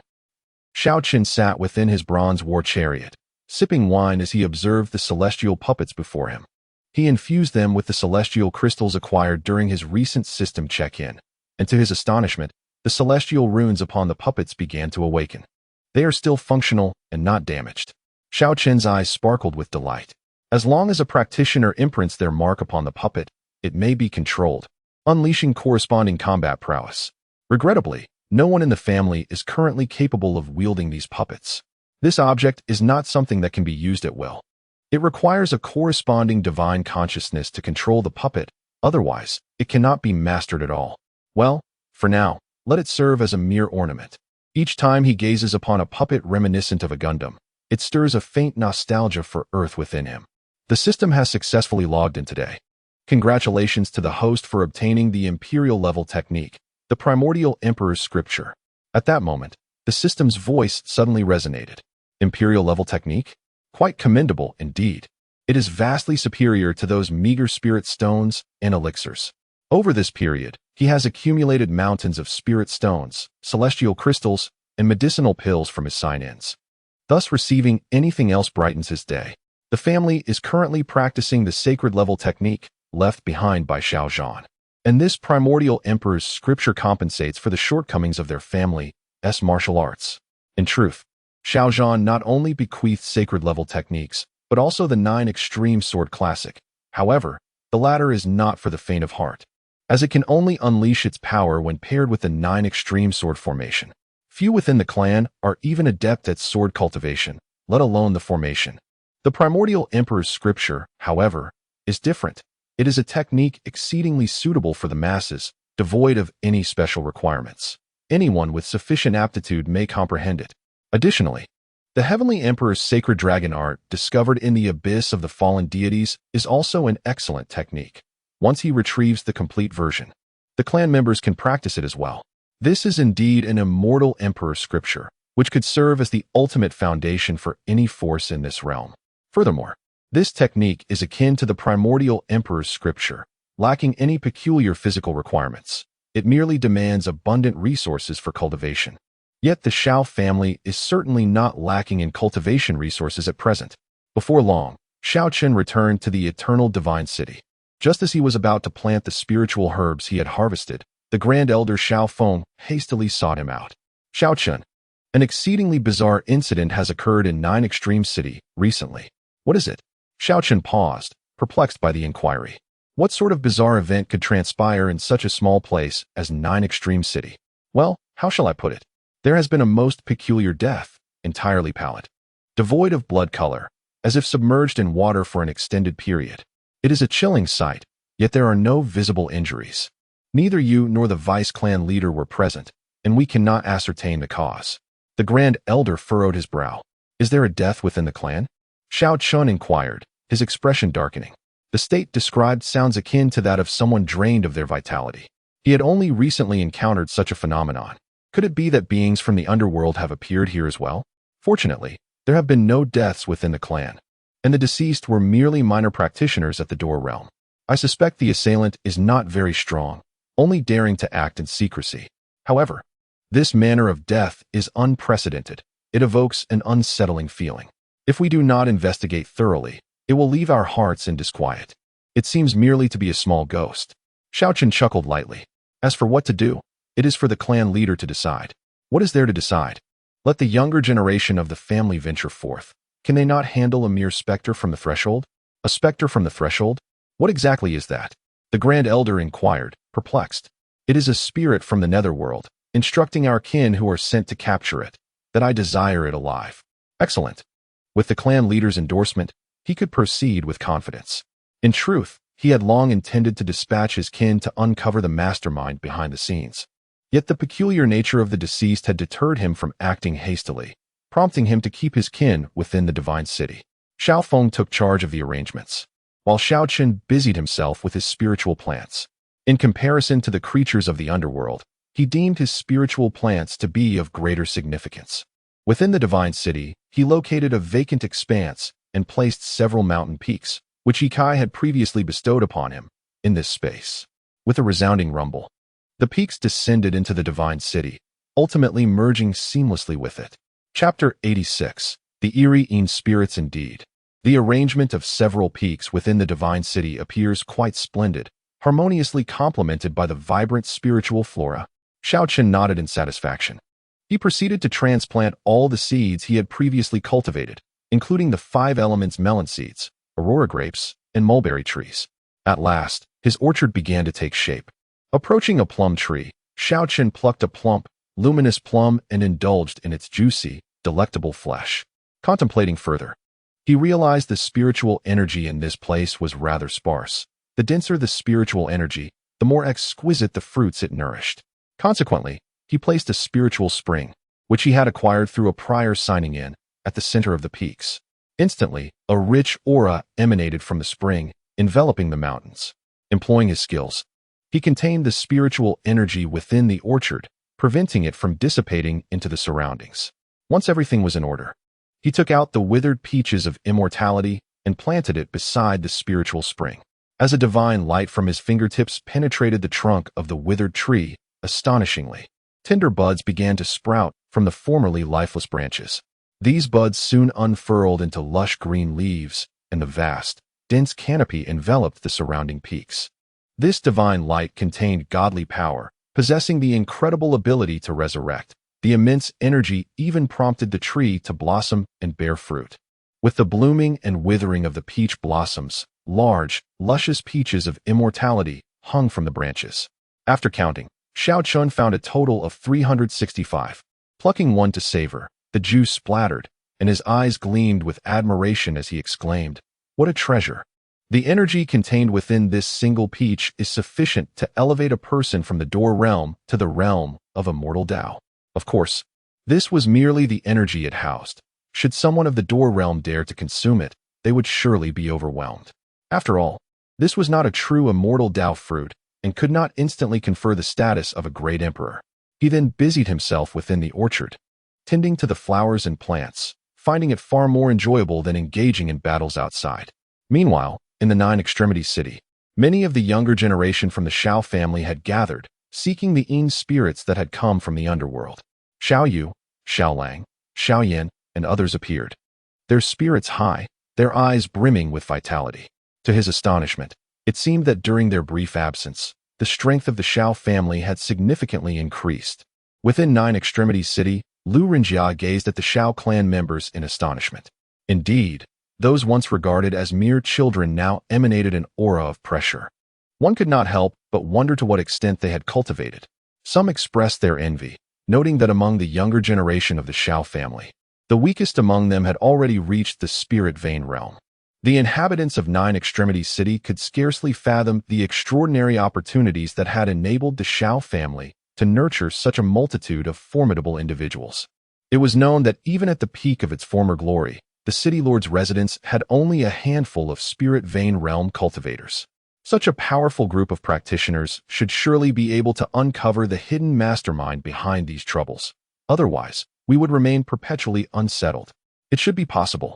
Xiao Chen sat within his bronze war chariot, sipping wine as he observed the celestial puppets before him. He infused them with the celestial crystals acquired during his recent system check-in, and to his astonishment, the celestial runes upon the puppets began to awaken. They are still functional and not damaged. Xiao Chen's eyes sparkled with delight. As long as a practitioner imprints their mark upon the puppet, it may be controlled, unleashing corresponding combat prowess. Regrettably, no one in the family is currently capable of wielding these puppets. This object is not something that can be used at will. It requires a corresponding divine consciousness to control the puppet, otherwise, it cannot be mastered at all. Well, for now, let it serve as a mere ornament. Each time he gazes upon a puppet reminiscent of a Gundam, it stirs a faint nostalgia for Earth within him. The system has successfully logged in today. Congratulations to the host for obtaining the Imperial level technique, the Primordial Emperor's Scripture. At that moment, the system's voice suddenly resonated. Imperial level technique? Quite commendable indeed. It is vastly superior to those meager spirit stones and elixirs. Over this period, he has accumulated mountains of spirit stones, celestial crystals, and medicinal pills from his sign-ins. Thus receiving anything else brightens his day. The family is currently practicing the sacred level technique left behind by Xiao Zhan. And this primordial emperor's scripture compensates for the shortcomings of their family's martial arts. In truth, Xiao Zhan not only bequeathed sacred level techniques, but also the 9 Extreme Sword Classic. However, the latter is not for the faint of heart, as it can only unleash its power when paired with the 9 Extreme Sword formation. Few within the clan are even adept at sword cultivation, let alone the formation. The Primordial Emperor's scripture, however, is different. It is a technique exceedingly suitable for the masses, devoid of any special requirements. Anyone with sufficient aptitude may comprehend it. Additionally, the Heavenly Emperor's sacred dragon art, discovered in the abyss of the fallen deities, is also an excellent technique. Once he retrieves the complete version, the clan members can practice it as well. This is indeed an immortal emperor scripture, which could serve as the ultimate foundation for any force in this realm. Furthermore, this technique is akin to the primordial emperor's scripture, lacking any peculiar physical requirements. It merely demands abundant resources for cultivation. Yet the Xiao family is certainly not lacking in cultivation resources at present. Before long, Xiao Chen returned to the eternal divine city. Just as he was about to plant the spiritual herbs he had harvested, the Grand Elder Xiao Feng hastily sought him out. Xiao Chen, an exceedingly bizarre incident has occurred in 9 Extreme City recently. What is it? Xiao Chen paused, perplexed by the inquiry. What sort of bizarre event could transpire in such a small place as 9 Extreme City? Well, how shall I put it? There has been a most peculiar death, entirely pallid, devoid of blood color, as if submerged in water for an extended period. It is a chilling sight, yet there are no visible injuries. Neither you nor the vice clan leader were present, and we cannot ascertain the cause. The Grand Elder furrowed his brow. Is there a death within the clan? Xiao Chen inquired, his expression darkening. The state described sounds akin to that of someone drained of their vitality. He had only recently encountered such a phenomenon. Could it be that beings from the underworld have appeared here as well? Fortunately, there have been no deaths within the clan, and the deceased were merely minor practitioners at the door realm. I suspect the assailant is not very strong, only daring to act in secrecy. However, this manner of death is unprecedented. It evokes an unsettling feeling. If we do not investigate thoroughly, it will leave our hearts in disquiet. It seems merely to be a small ghost. Xiao Chen chuckled lightly. As for what to do, it is for the clan leader to decide. What is there to decide? Let the younger generation of the family venture forth. Can they not handle a mere specter from the threshold? A specter from the threshold? What exactly is that? The Grand Elder inquired, perplexed. It is a spirit from the netherworld, instructing our kin who are sent to capture it, that I desire it alive. Excellent. With the clan leader's endorsement, he could proceed with confidence. In truth, he had long intended to dispatch his kin to uncover the mastermind behind the scenes. Yet the peculiar nature of the deceased had deterred him from acting hastily, prompting him to keep his kin within the divine city. Xiao Feng took charge of the arrangements, while Xiao Chen busied himself with his spiritual plants. In comparison to the creatures of the underworld, he deemed his spiritual plants to be of greater significance. Within the divine city, he located a vacant expanse and placed several mountain peaks, which Ikai had previously bestowed upon him, in this space. With a resounding rumble, the peaks descended into the divine city, ultimately merging seamlessly with it. Chapter 86. The Eerie Spirits Indeed. The arrangement of several peaks within the divine city appears quite splendid, harmoniously complemented by the vibrant spiritual flora. Xiao Chen nodded in satisfaction. He proceeded to transplant all the seeds he had previously cultivated, including the 5 elements melon seeds, aurora grapes, and mulberry trees. At last, his orchard began to take shape. Approaching a plum tree, Xiao Chen plucked a plump, luminous plum and indulged in its juicy, delectable flesh. Contemplating further, he realized the spiritual energy in this place was rather sparse. The denser the spiritual energy, the more exquisite the fruits it nourished. Consequently, he placed a spiritual spring, which he had acquired through a prior signing in, at the center of the peaks. Instantly, a rich aura emanated from the spring, enveloping the mountains. Employing his skills, he contained the spiritual energy within the orchard, preventing it from dissipating into the surroundings. Once everything was in order, he took out the withered peaches of immortality and planted it beside the spiritual spring. As a divine light from his fingertips penetrated the trunk of the withered tree, astonishingly, tender buds began to sprout from the formerly lifeless branches. These buds soon unfurled into lush green leaves, and the vast, dense canopy enveloped the surrounding peaks. This divine light contained godly power, possessing the incredible ability to resurrect. The immense energy even prompted the tree to blossom and bear fruit. With the blooming and withering of the peach blossoms, large, luscious peaches of immortality hung from the branches. After counting, Xiao Chen found a total of 365. Plucking one to savor, the juice splattered, and his eyes gleamed with admiration as he exclaimed, "What a treasure!" The energy contained within this single peach is sufficient to elevate a person from the door realm to the realm of immortal Tao. Of course, this was merely the energy it housed. Should someone of the door realm dare to consume it, they would surely be overwhelmed. After all, this was not a true immortal Tao fruit and could not instantly confer the status of a great emperor. He then busied himself within the orchard, tending to the flowers and plants, finding it far more enjoyable than engaging in battles outside. Meanwhile, in the Nine Extremities City, many of the younger generation from the Xiao family had gathered, seeking the Yin spirits that had come from the underworld. Xiao Yu, Xiao Lang, Xiao Yan, and others appeared, their spirits high, their eyes brimming with vitality. To his astonishment, it seemed that during their brief absence, the strength of the Xiao family had significantly increased. Within Nine Extremities City, Lu Renjia gazed at the Xiao clan members in astonishment. Indeed, those once regarded as mere children now emanated an aura of pressure. One could not help but wonder to what extent they had cultivated. Some expressed their envy, noting that among the younger generation of the Xiao family, the weakest among them had already reached the spirit vein realm. The inhabitants of Nine Extremities City could scarcely fathom the extraordinary opportunities that had enabled the Xiao family to nurture such a multitude of formidable individuals. It was known that even at the peak of its former glory, the city lord's residence had only a handful of spirit vein realm cultivators. Such a powerful group of practitioners should surely be able to uncover the hidden mastermind behind these troubles. Otherwise, we would remain perpetually unsettled. It should be possible.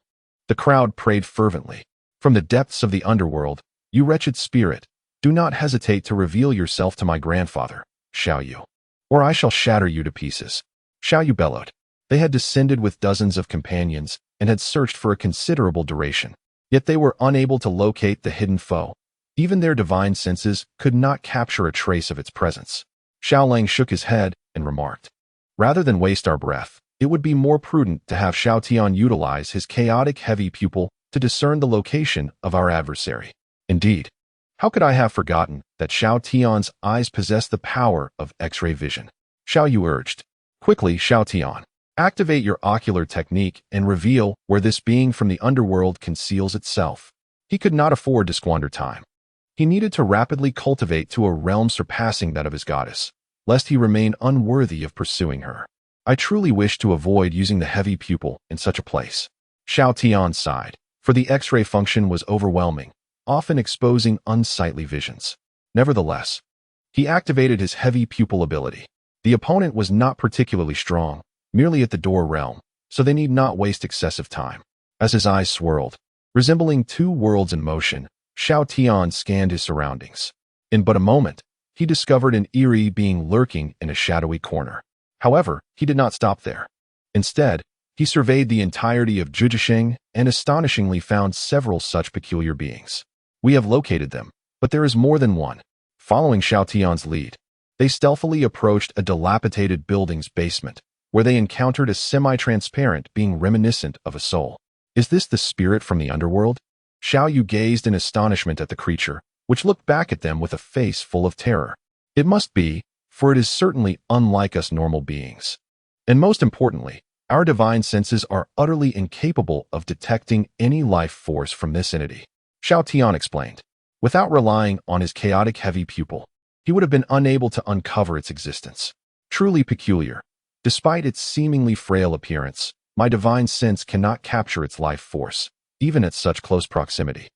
The crowd prayed fervently. From the depths of the underworld, you wretched spirit, do not hesitate to reveal yourself to my grandfather, Xiao Yu, or I shall shatter you to pieces. Xiao Yu bellowed. They had descended with dozens of companions and had searched for a considerable duration. Yet they were unable to locate the hidden foe. Even their divine senses could not capture a trace of its presence. Xiao Lang shook his head and remarked, "Rather than waste our breath, it would be more prudent to have Xiao Tian utilize his chaotic heavy pupil to discern the location of our adversary." Indeed, how could I have forgotten that Xiao Tian's eyes possess the power of X-ray vision? Xiao Yu urged. Quickly, Xiao Tian, activate your ocular technique and reveal where this being from the underworld conceals itself. He could not afford to squander time. He needed to rapidly cultivate to a realm surpassing that of his goddess, lest he remain unworthy of pursuing her. I truly wish to avoid using the heavy pupil in such a place. Xiao Tian sighed, for the X-ray function was overwhelming, often exposing unsightly visions. Nevertheless, he activated his heavy pupil ability. The opponent was not particularly strong, merely at the door realm, so they need not waste excessive time. As his eyes swirled, resembling two worlds in motion, Xiao Tian scanned his surroundings. In but a moment, he discovered an eerie being lurking in a shadowy corner. However, he did not stop there. Instead, he surveyed the entirety of Zhujiasheng and astonishingly found several such peculiar beings. We have located them, but there is more than one. Following Xiao Tian's lead, they stealthily approached a dilapidated building's basement, where they encountered a semi-transparent being reminiscent of a soul. Is this the spirit from the underworld? Xiao Yu gazed in astonishment at the creature, which looked back at them with a face full of terror. It must be, for it is certainly unlike us normal beings. And most importantly, our divine senses are utterly incapable of detecting any life force from this entity. Xiao Tian explained. Without relying on his chaotic heavy pupil, he would have been unable to uncover its existence. Truly peculiar. Despite its seemingly frail appearance, my divine sense cannot capture its life force, even at such close proximity.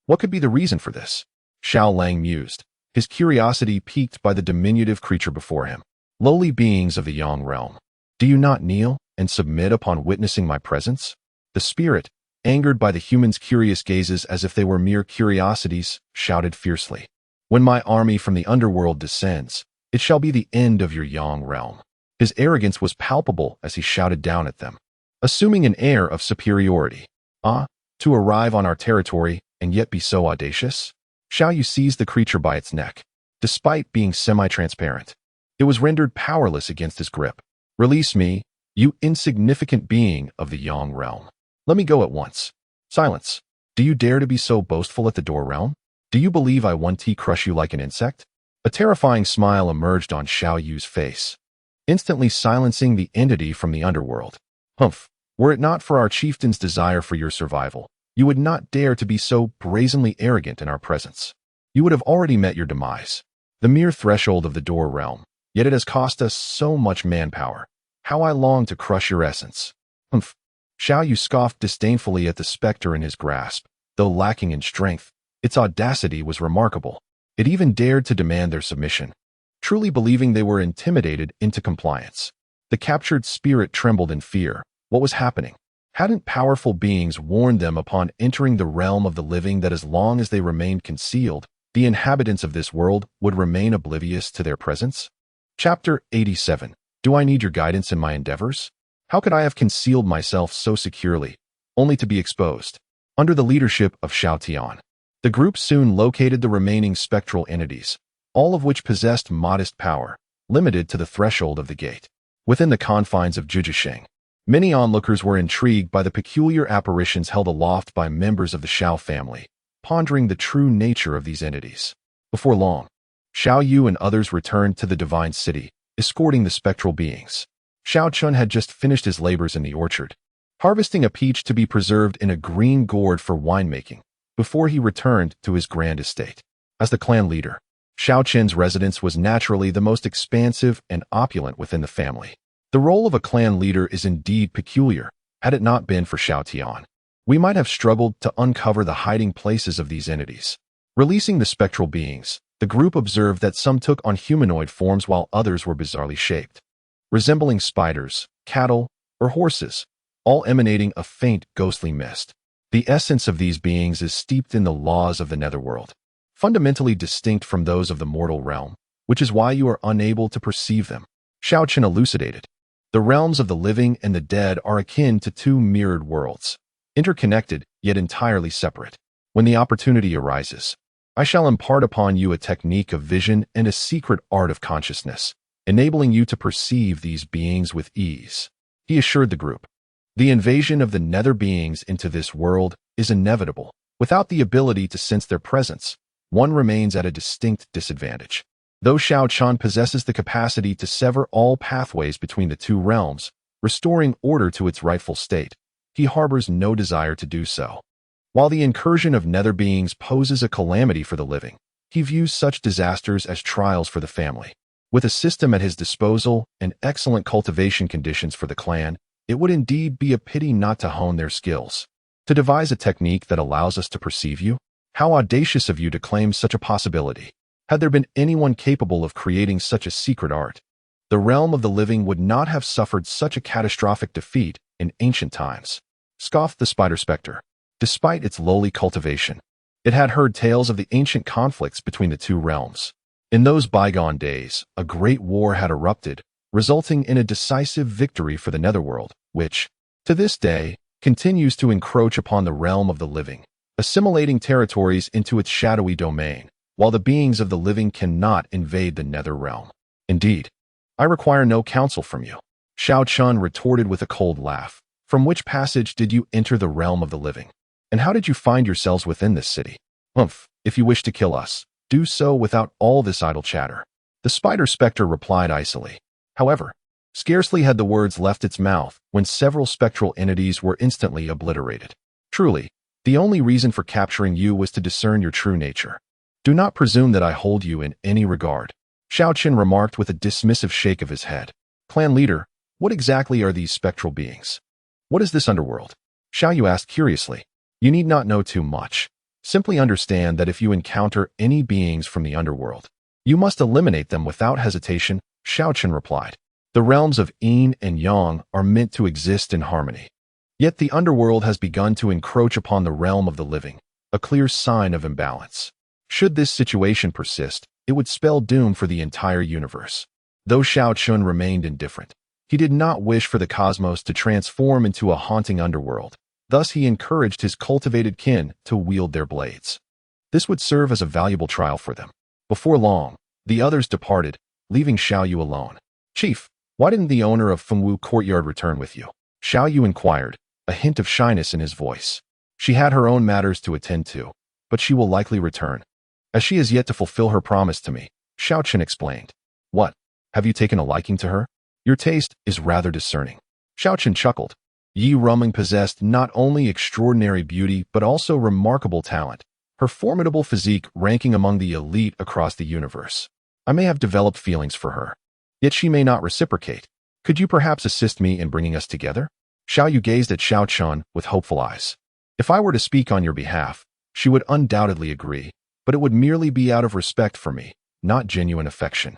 What could be the reason for this? Xiao Lang mused, his curiosity piqued by the diminutive creature before him. Lowly beings of the Yang realm, do you not kneel and submit upon witnessing my presence? The spirit, angered by the human's curious gazes as if they were mere curiosities, shouted fiercely. When my army from the underworld descends, it shall be the end of your Yang realm. His arrogance was palpable as he shouted down at them, assuming an air of superiority. To arrive on our territory and yet be so audacious? Xiao Yu seized the creature by its neck. Despite being semi-transparent, it was rendered powerless against his grip. Release me, you insignificant being of the Yang realm. Let me go at once. Silence. Do you dare to be so boastful at the door realm? Do you believe I one T crush you like an insect? A terrifying smile emerged on Xiao Yu's face, instantly silencing the entity from the underworld. Humph. Were it not for our chieftain's desire for your survival, you would not dare to be so brazenly arrogant in our presence. You would have already met your demise. The mere threshold of the door realm, yet it has cost us so much manpower. How I long to crush your essence. Humph. Xiao Yu scoffed disdainfully at the specter in his grasp. Though lacking in strength, its audacity was remarkable. It even dared to demand their submission, truly believing they were intimidated into compliance. The captured spirit trembled in fear. What was happening? Hadn't powerful beings warned them upon entering the realm of the living that as long as they remained concealed, the inhabitants of this world would remain oblivious to their presence? Chapter 87. Do I need your guidance in my endeavors? How could I have concealed myself so securely, only to be exposed? Under the leadership of Xiao Tian, the group soon located the remaining spectral entities, all of which possessed modest power, limited to the threshold of the gate. Within the confines of Jujisheng, many onlookers were intrigued by the peculiar apparitions held aloft by members of the Xiao family, pondering the true nature of these entities. Before long, Xiao Yu and others returned to the divine city, escorting the spectral beings. Xiao Chen had just finished his labors in the orchard, harvesting a peach to be preserved in a green gourd for winemaking, before he returned to his grand estate. As the clan leader, Xiao Chen's residence was naturally the most expansive and opulent within the family. The role of a clan leader is indeed peculiar. Had it not been for Xiao Tian, we might have struggled to uncover the hiding places of these entities. Releasing the spectral beings, the group observed that some took on humanoid forms while others were bizarrely shaped, resembling spiders, cattle, or horses, all emanating a faint ghostly mist. The essence of these beings is steeped in the laws of the netherworld, fundamentally distinct from those of the mortal realm, which is why you are unable to perceive them. Xiao Chen elucidated. The realms of the living and the dead are akin to two mirrored worlds, interconnected yet entirely separate. When the opportunity arises, I shall impart upon you a technique of vision and a secret art of consciousness, enabling you to perceive these beings with ease. He assured the group. The invasion of the nether beings into this world is inevitable. Without the ability to sense their presence, one remains at a distinct disadvantage. Though Xiao Chen possesses the capacity to sever all pathways between the two realms, restoring order to its rightful state, he harbors no desire to do so. While the incursion of nether beings poses a calamity for the living, he views such disasters as trials for the family. With a system at his disposal and excellent cultivation conditions for the clan, it would indeed be a pity not to hone their skills. To devise a technique that allows us to perceive you? How audacious of you to claim such a possibility. Had there been anyone capable of creating such a secret art, the realm of the living would not have suffered such a catastrophic defeat in ancient times. Scoffed the spider specter. Despite its lowly cultivation, it had heard tales of the ancient conflicts between the two realms. In those bygone days, a great war had erupted, resulting in a decisive victory for the netherworld, which, to this day, continues to encroach upon the realm of the living, assimilating territories into its shadowy domain, while the beings of the living cannot invade the nether realm. Indeed, I require no counsel from you. Xiao Chen retorted with a cold laugh. From which passage did you enter the realm of the living? And how did you find yourselves within this city? Humph, if you wish to kill us, do so without all this idle chatter. The spider specter replied icily. However, scarcely had the words left its mouth when several spectral entities were instantly obliterated. Truly, the only reason for capturing you was to discern your true nature. Do not presume that I hold you in any regard. Xiao Chen remarked with a dismissive shake of his head. Clan leader, what exactly are these spectral beings? What is this underworld? Xiao Yu asked curiously. You need not know too much. Simply understand that if you encounter any beings from the underworld, you must eliminate them without hesitation, Xiao Chen replied. The realms of yin and yang are meant to exist in harmony. Yet the underworld has begun to encroach upon the realm of the living, a clear sign of imbalance. Should this situation persist, it would spell doom for the entire universe. Though Xiao Chen remained indifferent, he did not wish for the cosmos to transform into a haunting underworld. Thus he encouraged his cultivated kin to wield their blades. This would serve as a valuable trial for them. Before long, the others departed, leaving Xiao Yu alone. Chief, why didn't the owner of Fengwu Courtyard return with you? Xiao Yu inquired, a hint of shyness in his voice. She had her own matters to attend to, but she will likely return, as she has yet to fulfill her promise to me, Xiao Chen explained. What? Have you taken a liking to her? Your taste is rather discerning. Xiao Chen chuckled. Yi Ruming possessed not only extraordinary beauty but also remarkable talent, her formidable physique ranking among the elite across the universe. I may have developed feelings for her, yet she may not reciprocate. Could you perhaps assist me in bringing us together? Xiao Yu gazed at Xiao Chen with hopeful eyes. If I were to speak on your behalf, she would undoubtedly agree, but it would merely be out of respect for me, not genuine affection.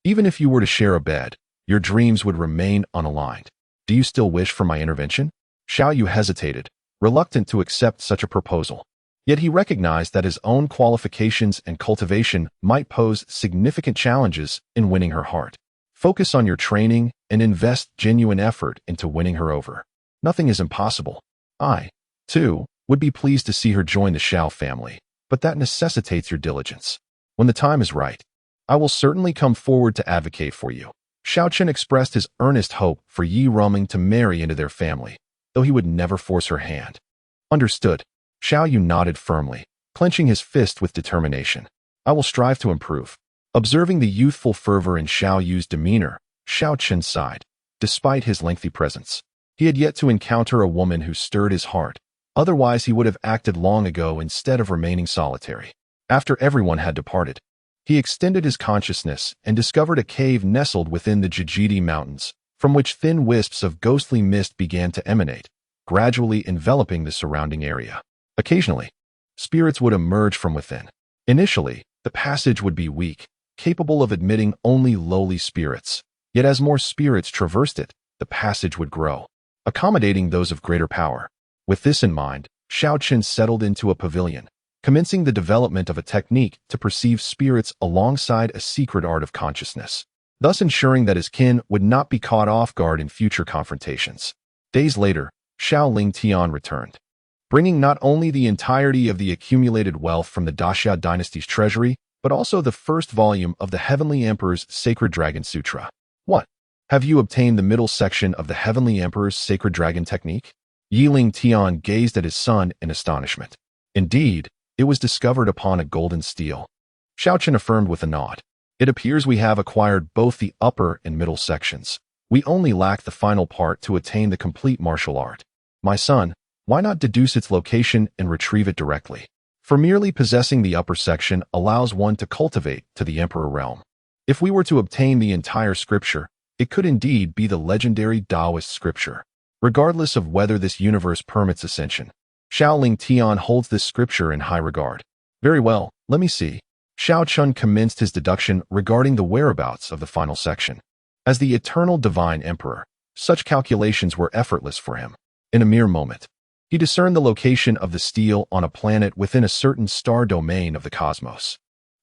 Even if you were to share a bed, your dreams would remain unaligned. Do you still wish for my intervention? Xiao Yu hesitated, reluctant to accept such a proposal. Yet he recognized that his own qualifications and cultivation might pose significant challenges in winning her heart. Focus on your training and invest genuine effort into winning her over. Nothing is impossible. I, too, would be pleased to see her join the Xiao family, but that necessitates your diligence. When the time is right, I will certainly come forward to advocate for you. Xiao Chen expressed his earnest hope for Yi Ruming to marry into their family, though he would never force her hand. Understood. Xiao Yu nodded firmly, clenching his fist with determination. I will strive to improve. Observing the youthful fervor in Xiao Yu's demeanor, Xiao Chen sighed. Despite his lengthy presence, he had yet to encounter a woman who stirred his heart. Otherwise, he would have acted long ago instead of remaining solitary. After everyone had departed, he extended his consciousness and discovered a cave nestled within the Jijidi Mountains, from which thin wisps of ghostly mist began to emanate, gradually enveloping the surrounding area. Occasionally, spirits would emerge from within. Initially, the passage would be weak, capable of admitting only lowly spirits. Yet as more spirits traversed it, the passage would grow, accommodating those of greater power. With this in mind, Xiao Chen settled into a pavilion, commencing the development of a technique to perceive spirits alongside a secret art of consciousness, thus ensuring that his kin would not be caught off guard in future confrontations. Days later, Xiao Ling Tian returned, bringing not only the entirety of the accumulated wealth from the Daxia dynasty's treasury, but also the first volume of the Heavenly Emperor's Sacred Dragon Sutra. What? Have you obtained the middle section of the Heavenly Emperor's Sacred Dragon technique? Yi Ling Tian gazed at his son in astonishment. Indeed, it was discovered upon a golden stele. Xiao Chen affirmed with a nod. It appears we have acquired both the upper and middle sections. We only lack the final part to attain the complete martial art. My son, why not deduce its location and retrieve it directly? For merely possessing the upper section allows one to cultivate to the Emperor realm. If we were to obtain the entire scripture, it could indeed be the legendary Taoist scripture. Regardless of whether this universe permits ascension, Xiao Ling Tian holds this scripture in high regard. Very well, let me see. Xiao Chen commenced his deduction regarding the whereabouts of the final section. As the eternal divine emperor, such calculations were effortless for him. In a mere moment, he discerned the location of the stele on a planet within a certain star domain of the cosmos.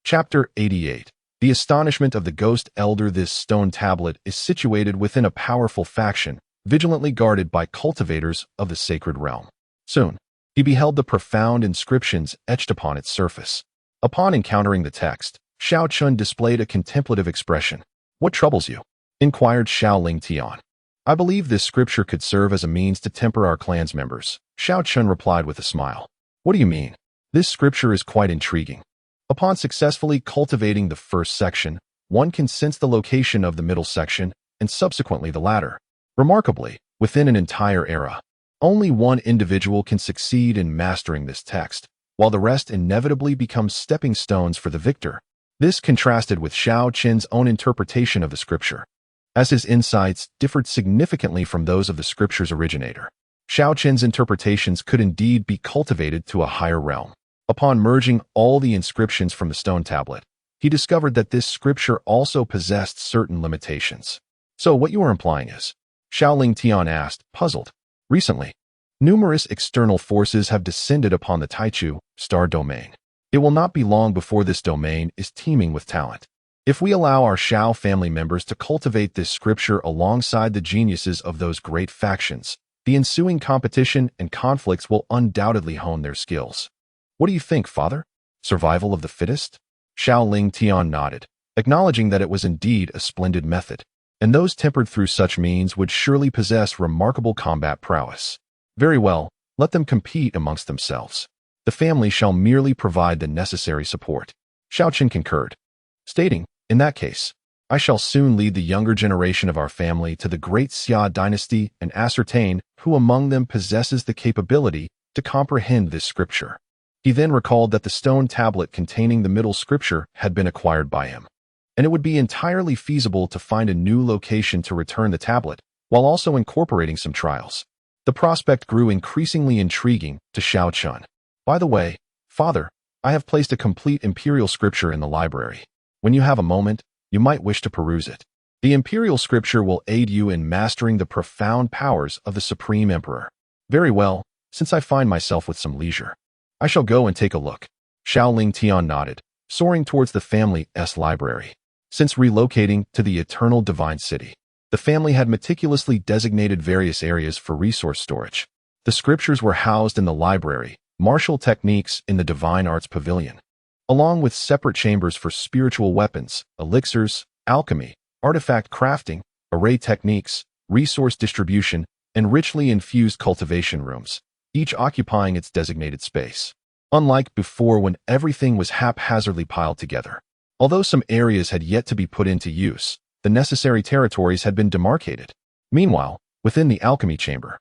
Chapter 88. The Astonishment of the Ghost Elder. This stone tablet is situated within a powerful faction, vigilantly guarded by cultivators of the sacred realm. Soon, he beheld the profound inscriptions etched upon its surface. Upon encountering the text, Xiao Chen displayed a contemplative expression. What troubles you? Inquired Xiao Ling Tian. I believe this scripture could serve as a means to temper our clan's members. Xiao Chen replied with a smile. What do you mean? This scripture is quite intriguing. Upon successfully cultivating the first section, one can sense the location of the middle section and subsequently the latter. Remarkably, within an entire era, only one individual can succeed in mastering this text, while the rest inevitably become stepping stones for the victor. This contrasted with Xiao Chen's own interpretation of the scripture, as his insights differed significantly from those of the scripture's originator. Xiao Chen's interpretations could indeed be cultivated to a higher realm. Upon merging all the inscriptions from the stone tablet, he discovered that this scripture also possessed certain limitations. So what you are implying is? Xiao Ling Tian asked, puzzled. Recently, numerous external forces have descended upon the Taichu star domain. It will not be long before this domain is teeming with talent. If we allow our Xiao family members to cultivate this scripture alongside the geniuses of those great factions, the ensuing competition and conflicts will undoubtedly hone their skills. What do you think, father? Survival of the fittest? Xiao Ling Tian nodded, acknowledging that it was indeed a splendid method, and those tempered through such means would surely possess remarkable combat prowess. Very well, Let them compete amongst themselves. The family shall merely provide the necessary support. Xiao Chen concurred, stating, in that case, I shall soon lead the younger generation of our family to the great Xia dynasty and ascertain who among them possesses the capability to comprehend this scripture. He then recalled that the stone tablet containing the middle scripture had been acquired by him, and it would be entirely feasible to find a new location to return the tablet, while also incorporating some trials. The prospect grew increasingly intriguing to Xiao Chen. By the way, Father, I have placed a complete imperial scripture in the library. When you have a moment, you might wish to peruse it. The imperial scripture will aid you in mastering the profound powers of the Supreme Emperor. Very well, since I find myself with some leisure, I shall go and take a look. Xiaoling Tian nodded, soaring towards the family's library. Since relocating to the Eternal Divine City, the family had meticulously designated various areas for resource storage. The scriptures were housed in the library, martial techniques in the Divine Arts Pavilion, along with separate chambers for spiritual weapons, elixirs, alchemy, artifact crafting, array techniques, resource distribution, and richly infused cultivation rooms, each occupying its designated space. Unlike before when everything was haphazardly piled together. Although some areas had yet to be put into use, the necessary territories had been demarcated. Meanwhile, within the alchemy chamber,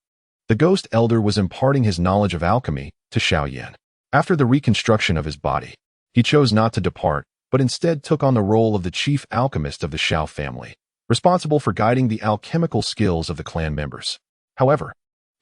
the ghost elder was imparting his knowledge of alchemy to Xiao Yan. After the reconstruction of his body, he chose not to depart, but instead took on the role of the chief alchemist of the Xiao family, responsible for guiding the alchemical skills of the clan members. However,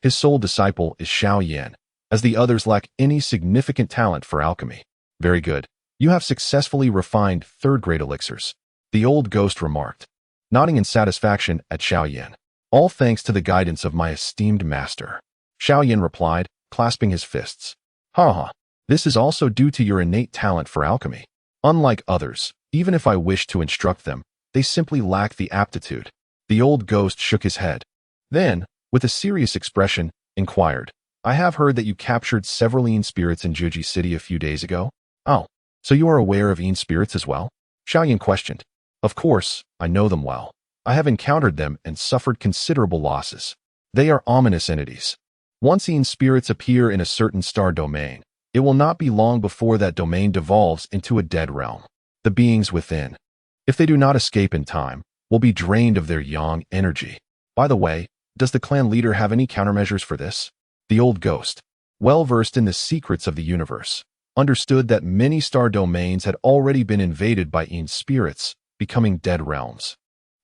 his sole disciple is Xiao Yan, as the others lack any significant talent for alchemy. Very good. You have successfully refined third-grade elixirs, the old ghost remarked, nodding in satisfaction at Xiao Yan. All thanks to the guidance of my esteemed master. Xiao Yan replied, clasping his fists. Ha ha. This is also due to your innate talent for alchemy. Unlike others, even if I wish to instruct them, they simply lack the aptitude. The old ghost shook his head. Then, with a serious expression, inquired, I have heard that you captured several Yin spirits in Juji City a few days ago. Oh, so you are aware of Yin spirits as well? Xiao Yan questioned. Of course, I know them well. I have encountered them and suffered considerable losses. They are ominous entities. Once Yin spirits appear in a certain star domain, it will not be long before that domain devolves into a dead realm. The beings within, if they do not escape in time, will be drained of their yang energy. By the way, does the clan leader have any countermeasures for this? The old ghost, well versed in the secrets of the universe, understood that many star domains had already been invaded by Yin spirits, becoming dead realms,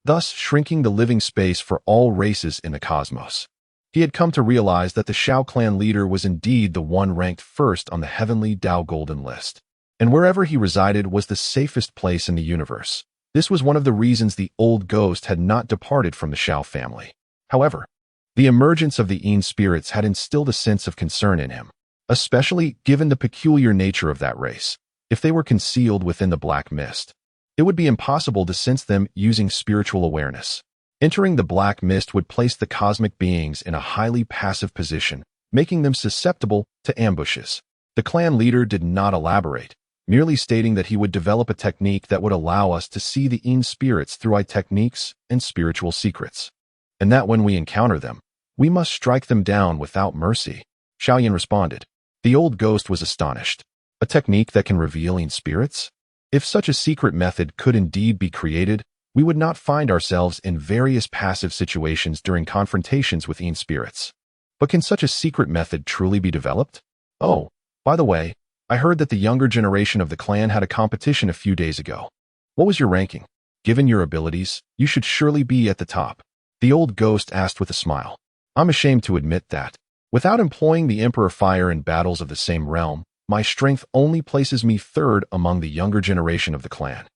thus shrinking the living space for all races in the cosmos. He had come to realize that the Xiao clan leader was indeed the one ranked first on the Heavenly Dao Golden List, and wherever he resided was the safest place in the universe. This was one of the reasons the old ghost had not departed from the Xiao family. However, the emergence of the Yin spirits had instilled a sense of concern in him, especially given the peculiar nature of that race. If they were concealed within the black mist, it would be impossible to sense them using spiritual awareness. Entering the black mist would place the cosmic beings in a highly passive position, making them susceptible to ambushes. The clan leader did not elaborate, merely stating that he would develop a technique that would allow us to see the Yin spirits through our techniques and spiritual secrets, and that when we encounter them, we must strike them down without mercy. Xiao Yan responded. The old ghost was astonished. A technique that can reveal Yin spirits? If such a secret method could indeed be created, we would not find ourselves in various passive situations during confrontations with Yin spirits. But can such a secret method truly be developed? Oh, by the way, I heard that the younger generation of the clan had a competition a few days ago. What was your ranking? Given your abilities, you should surely be at the top. The old ghost asked with a smile. I'm ashamed to admit that, without employing the Emperor Fire in battles of the same realm, my strength only places me third among the younger generation of the clan.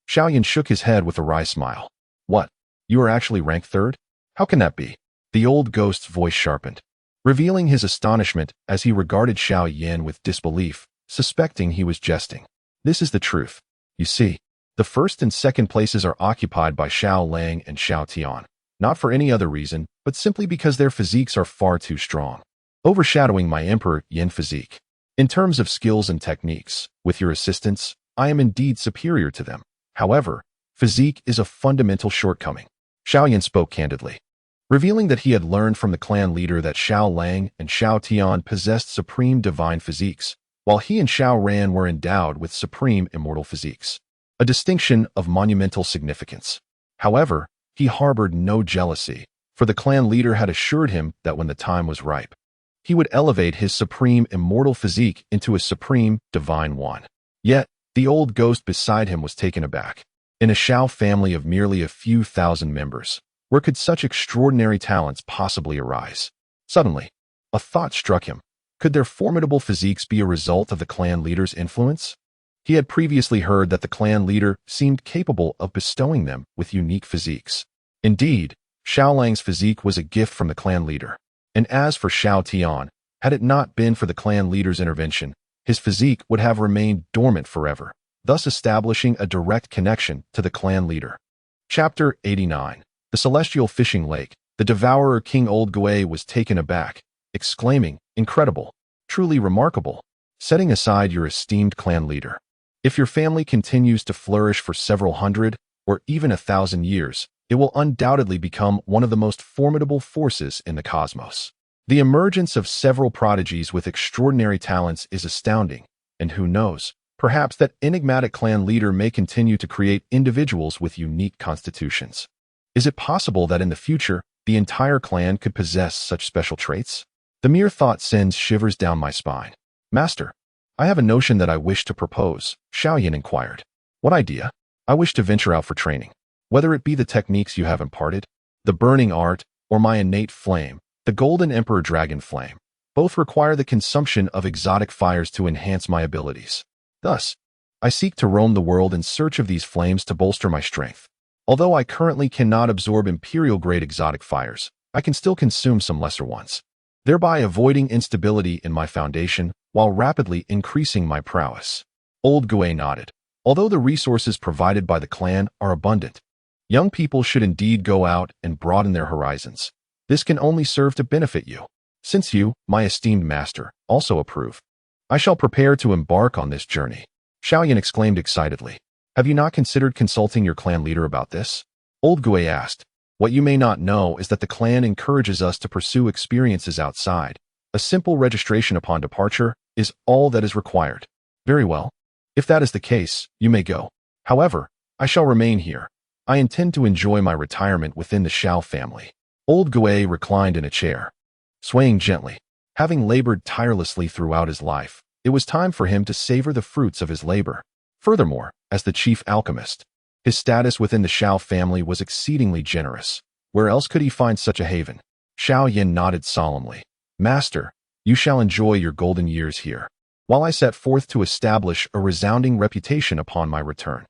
Xiao Yan shook his head with a wry smile. What? You are actually ranked third? How can that be? The old ghost's voice sharpened, revealing his astonishment as he regarded Xiao Yan with disbelief, suspecting he was jesting. This is the truth. You see, the first and second places are occupied by Xiao Lang and Xiao Tian, not for any other reason, but simply because their physiques are far too strong, overshadowing my Emperor Yin physique. In terms of skills and techniques, with your assistance, I am indeed superior to them. However, physique is a fundamental shortcoming. Xiao Yan spoke candidly. revealing that he had learned from the clan leader that Xiao Lang and Xiao Tian possessed supreme divine physiques, while he and Xiao Ran were endowed with supreme immortal physiques, a distinction of monumental significance. However, he harbored no jealousy, for the clan leader had assured him that when the time was ripe, he would elevate his supreme immortal physique into a supreme divine one. Yet, the old ghost beside him was taken aback. In a Xiao family of merely a few thousand members, where could such extraordinary talents possibly arise? Suddenly, a thought struck him. Could their formidable physiques be a result of the clan leader's influence? He had previously heard that the clan leader seemed capable of bestowing them with unique physiques. Indeed, Xiao Lang's physique was a gift from the clan leader. And as for Xiao Tian, had it not been for the clan leader's intervention, his physique would have remained dormant forever, thus establishing a direct connection to the clan leader. Chapter 89. The Celestial Fishing Lake. The devourer King Old Gui was taken aback, exclaiming, "Incredible! Truly remarkable! Setting aside your esteemed clan leader, if your family continues to flourish for several hundred, or even 1,000 years, it will undoubtedly become one of the most formidable forces in the cosmos. The emergence of several prodigies with extraordinary talents is astounding, and who knows, perhaps that enigmatic clan leader may continue to create individuals with unique constitutions. Is it possible that in the future, the entire clan could possess such special traits? The mere thought sends shivers down my spine. Master, I have a notion that I wish to propose, Xiao Yin inquired. What idea? I wish to venture out for training. Whether it be the techniques you have imparted, the burning art, or my innate flame, the Golden Emperor Dragon Flame, both require the consumption of exotic fires to enhance my abilities. Thus, I seek to roam the world in search of these flames to bolster my strength. Although I currently cannot absorb imperial-grade exotic fires, I can still consume some lesser ones, thereby avoiding instability in my foundation while rapidly increasing my prowess. Old Gui nodded. Although the resources provided by the clan are abundant, young people should indeed go out and broaden their horizons. This can only serve to benefit you. Since you, my esteemed master, also approve, I shall prepare to embark on this journey. Xiao Yin exclaimed excitedly. Have you not considered consulting your clan leader about this? Old Gui asked. What you may not know is that the clan encourages us to pursue experiences outside. A simple registration upon departure is all that is required. Very well. If that is the case, you may go. However, I shall remain here. I intend to enjoy my retirement within the Xiao family. Old Gui reclined in a chair, swaying gently. Having labored tirelessly throughout his life, it was time for him to savor the fruits of his labor. Furthermore, as the chief alchemist, his status within the Xiao family was exceedingly generous. Where else could he find such a haven? Xiao Yin nodded solemnly. Master, you shall enjoy your golden years here, while I set forth to establish a resounding reputation upon my return.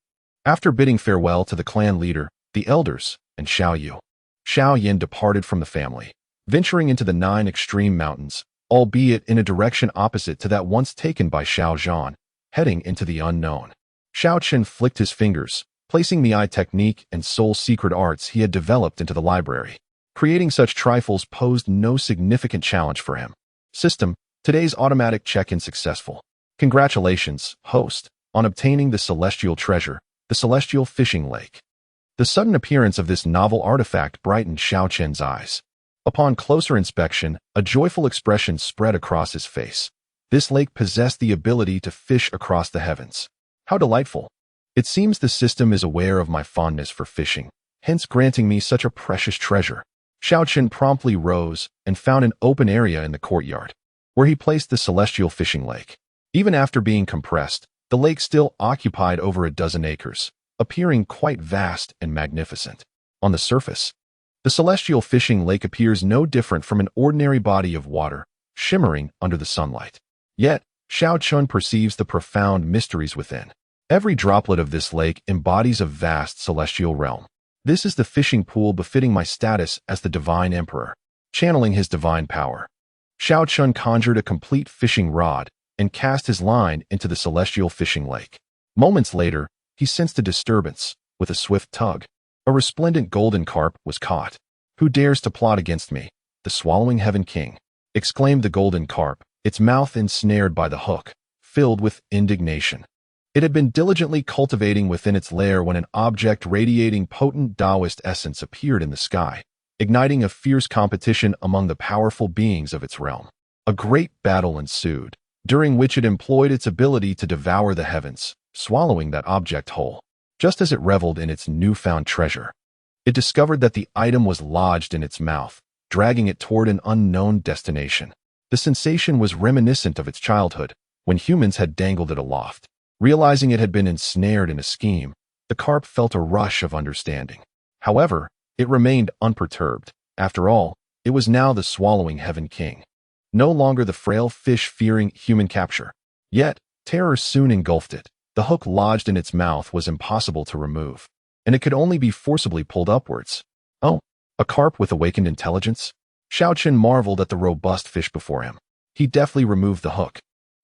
After bidding farewell to the clan leader, the elders, and Xiao Yin departed from the family, venturing into the 9 extreme mountains, albeit in a direction opposite to that once taken by Xiao Zhan, heading into the unknown. Xiao Chen flicked his fingers, placing the eye technique and soul secret arts he had developed into the library. Creating such trifles posed no significant challenge for him. System, today's automatic check-in successful. Congratulations, host, on obtaining the celestial treasure, the celestial fishing lake. The sudden appearance of this novel artifact brightened Xiao Chen's eyes. Upon closer inspection, a joyful expression spread across his face. This lake possessed the ability to fish across the heavens. How delightful! It seems the system is aware of my fondness for fishing, hence granting me such a precious treasure. Xiao Chen promptly rose and found an open area in the courtyard, where he placed the celestial fishing lake. Even after being compressed, the lake still occupied over a dozen acres, appearing quite vast and magnificent. On the surface, the celestial fishing lake appears no different from an ordinary body of water, shimmering under the sunlight. Yet, Xiao Chen perceives the profound mysteries within. Every droplet of this lake embodies a vast celestial realm. This is the fishing pool befitting my status as the divine emperor. Channeling his divine power, Xiao Chen conjured a complete fishing rod and cast his line into the celestial fishing lake. Moments later, he sensed a disturbance. With a swift tug, a resplendent golden carp was caught. Who dares to plot against me? The swallowing heaven king, exclaimed the golden carp, its mouth ensnared by the hook, filled with indignation. It had been diligently cultivating within its lair when an object radiating potent Taoist essence appeared in the sky. igniting a fierce competition among the powerful beings of its realm. A great battle ensued, during which it employed its ability to devour the heavens, swallowing that object whole. Just as it reveled in its newfound treasure, it discovered that the item was lodged in its mouth, dragging it toward an unknown destination. The sensation was reminiscent of its childhood, when humans had dangled it aloft. Realizing it had been ensnared in a scheme, the carp felt a rush of understanding. However, it remained unperturbed. After all, it was now the swallowing heaven king, no longer the frail fish fearing human capture. Yet, terror soon engulfed it. The hook lodged in its mouth was impossible to remove, and it could only be forcibly pulled upwards. Oh, a carp with awakened intelligence? Xiao Chen marveled at the robust fish before him. He deftly removed the hook,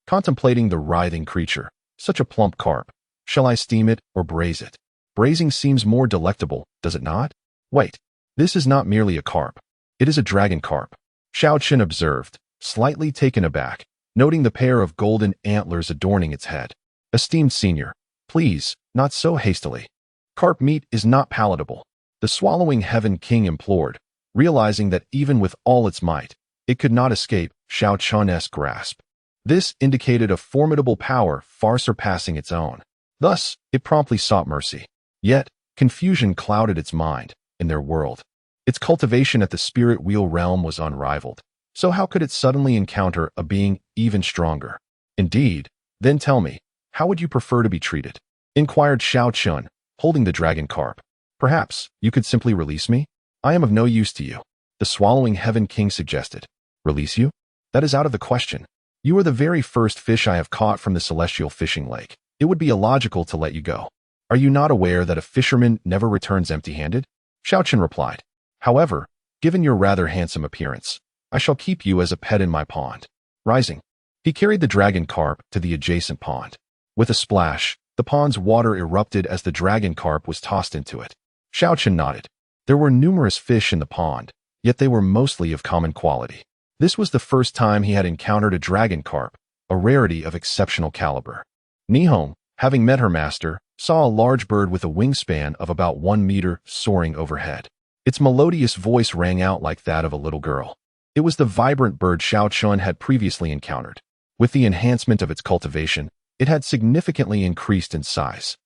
contemplating the writhing creature. Such a plump carp. Shall I steam it or braise it? Braising seems more delectable, does it not? Wait, this is not merely a carp. It is a dragon carp, Xiao Chen observed, slightly taken aback, noting the pair of golden antlers adorning its head. Esteemed senior, please, not so hastily. Carp meat is not palatable, the swallowing heaven king implored, realizing that even with all its might, it could not escape Xiao Chen's grasp. This indicated a formidable power far surpassing its own. Thus, it promptly sought mercy. Yet, confusion clouded its mind. In their world, its cultivation at the spirit wheel realm was unrivaled. So how could it suddenly encounter a being even stronger? Indeed, then tell me, how would you prefer to be treated? Inquired Xiao Chen, holding the dragon carp. Perhaps you could simply release me? I am of no use to you, the swallowing heaven king suggested. Release you? That is out of the question. You are the very first fish I have caught from the celestial fishing lake. It would be illogical to let you go. Are you not aware that a fisherman never returns empty-handed? Xiao Chen replied. However, given your rather handsome appearance, I shall keep you as a pet in my pond. Rising, he carried the dragon carp to the adjacent pond. With a splash, the pond's water erupted as the dragon carp was tossed into it. Xiao Chen nodded. There were numerous fish in the pond, yet they were mostly of common quality. This was the first time he had encountered a dragon carp, a rarity of exceptional caliber. Nihong, having met her master, saw a large bird with a wingspan of about 1 meter soaring overhead. Its melodious voice rang out like that of a little girl. It was the vibrant bird Xiao Chen had previously encountered. With the enhancement of its cultivation, it had significantly increased in size.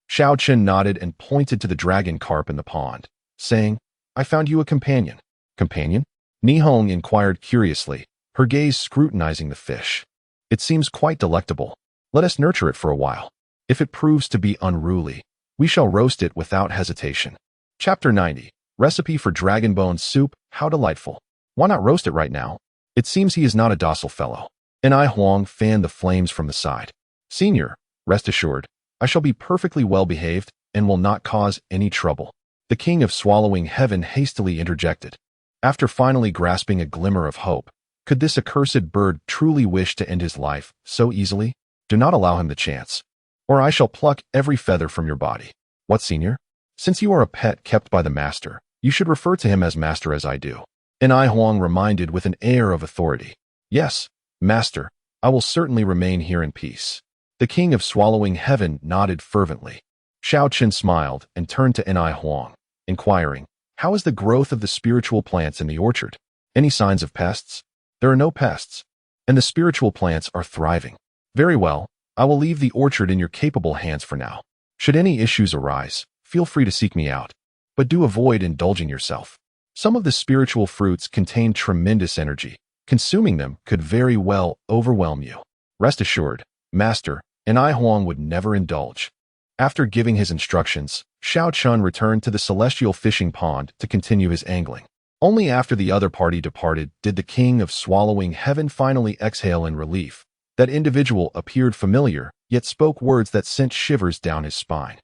Xiao Chen nodded and pointed to the dragon carp in the pond, saying, I found you a companion. Companion? Nihong inquired curiously, her gaze scrutinizing the fish. It seems quite delectable. Let us nurture it for a while. If it proves to be unruly, we shall roast it without hesitation. Chapter 90. Recipe for Dragon Bone Soup. How delightful. Why not roast it right now? It seems he is not a docile fellow. And I Huang fanned the flames from the side. Senior, rest assured, I shall be perfectly well behaved and will not cause any trouble. The king of swallowing heaven hastily interjected. After finally grasping a glimmer of hope, could this accursed bird truly wish to end his life so easily? Do not allow him the chance, or I shall pluck every feather from your body. What, senior? Since you are a pet kept by the master, you should refer to him as master as I do. And I Huang reminded with an air of authority. Yes, master, I will certainly remain here in peace. The king of swallowing heaven nodded fervently. Xiao Chen smiled and turned to Ni Huang, inquiring, how is the growth of the spiritual plants in the orchard? Any signs of pests? There are no pests, and the spiritual plants are thriving. Very well, I will leave the orchard in your capable hands for now. Should any issues arise, feel free to seek me out, but do avoid indulging yourself. Some of the spiritual fruits contain tremendous energy. Consuming them could very well overwhelm you. Rest assured, master, and I Huang would never indulge. After giving his instructions, Xiao Chen returned to the celestial fishing pond to continue his angling. Only after the other party departed did the king of swallowing heaven finally exhale in relief. That individual appeared familiar, yet spoke words that sent shivers down his spine.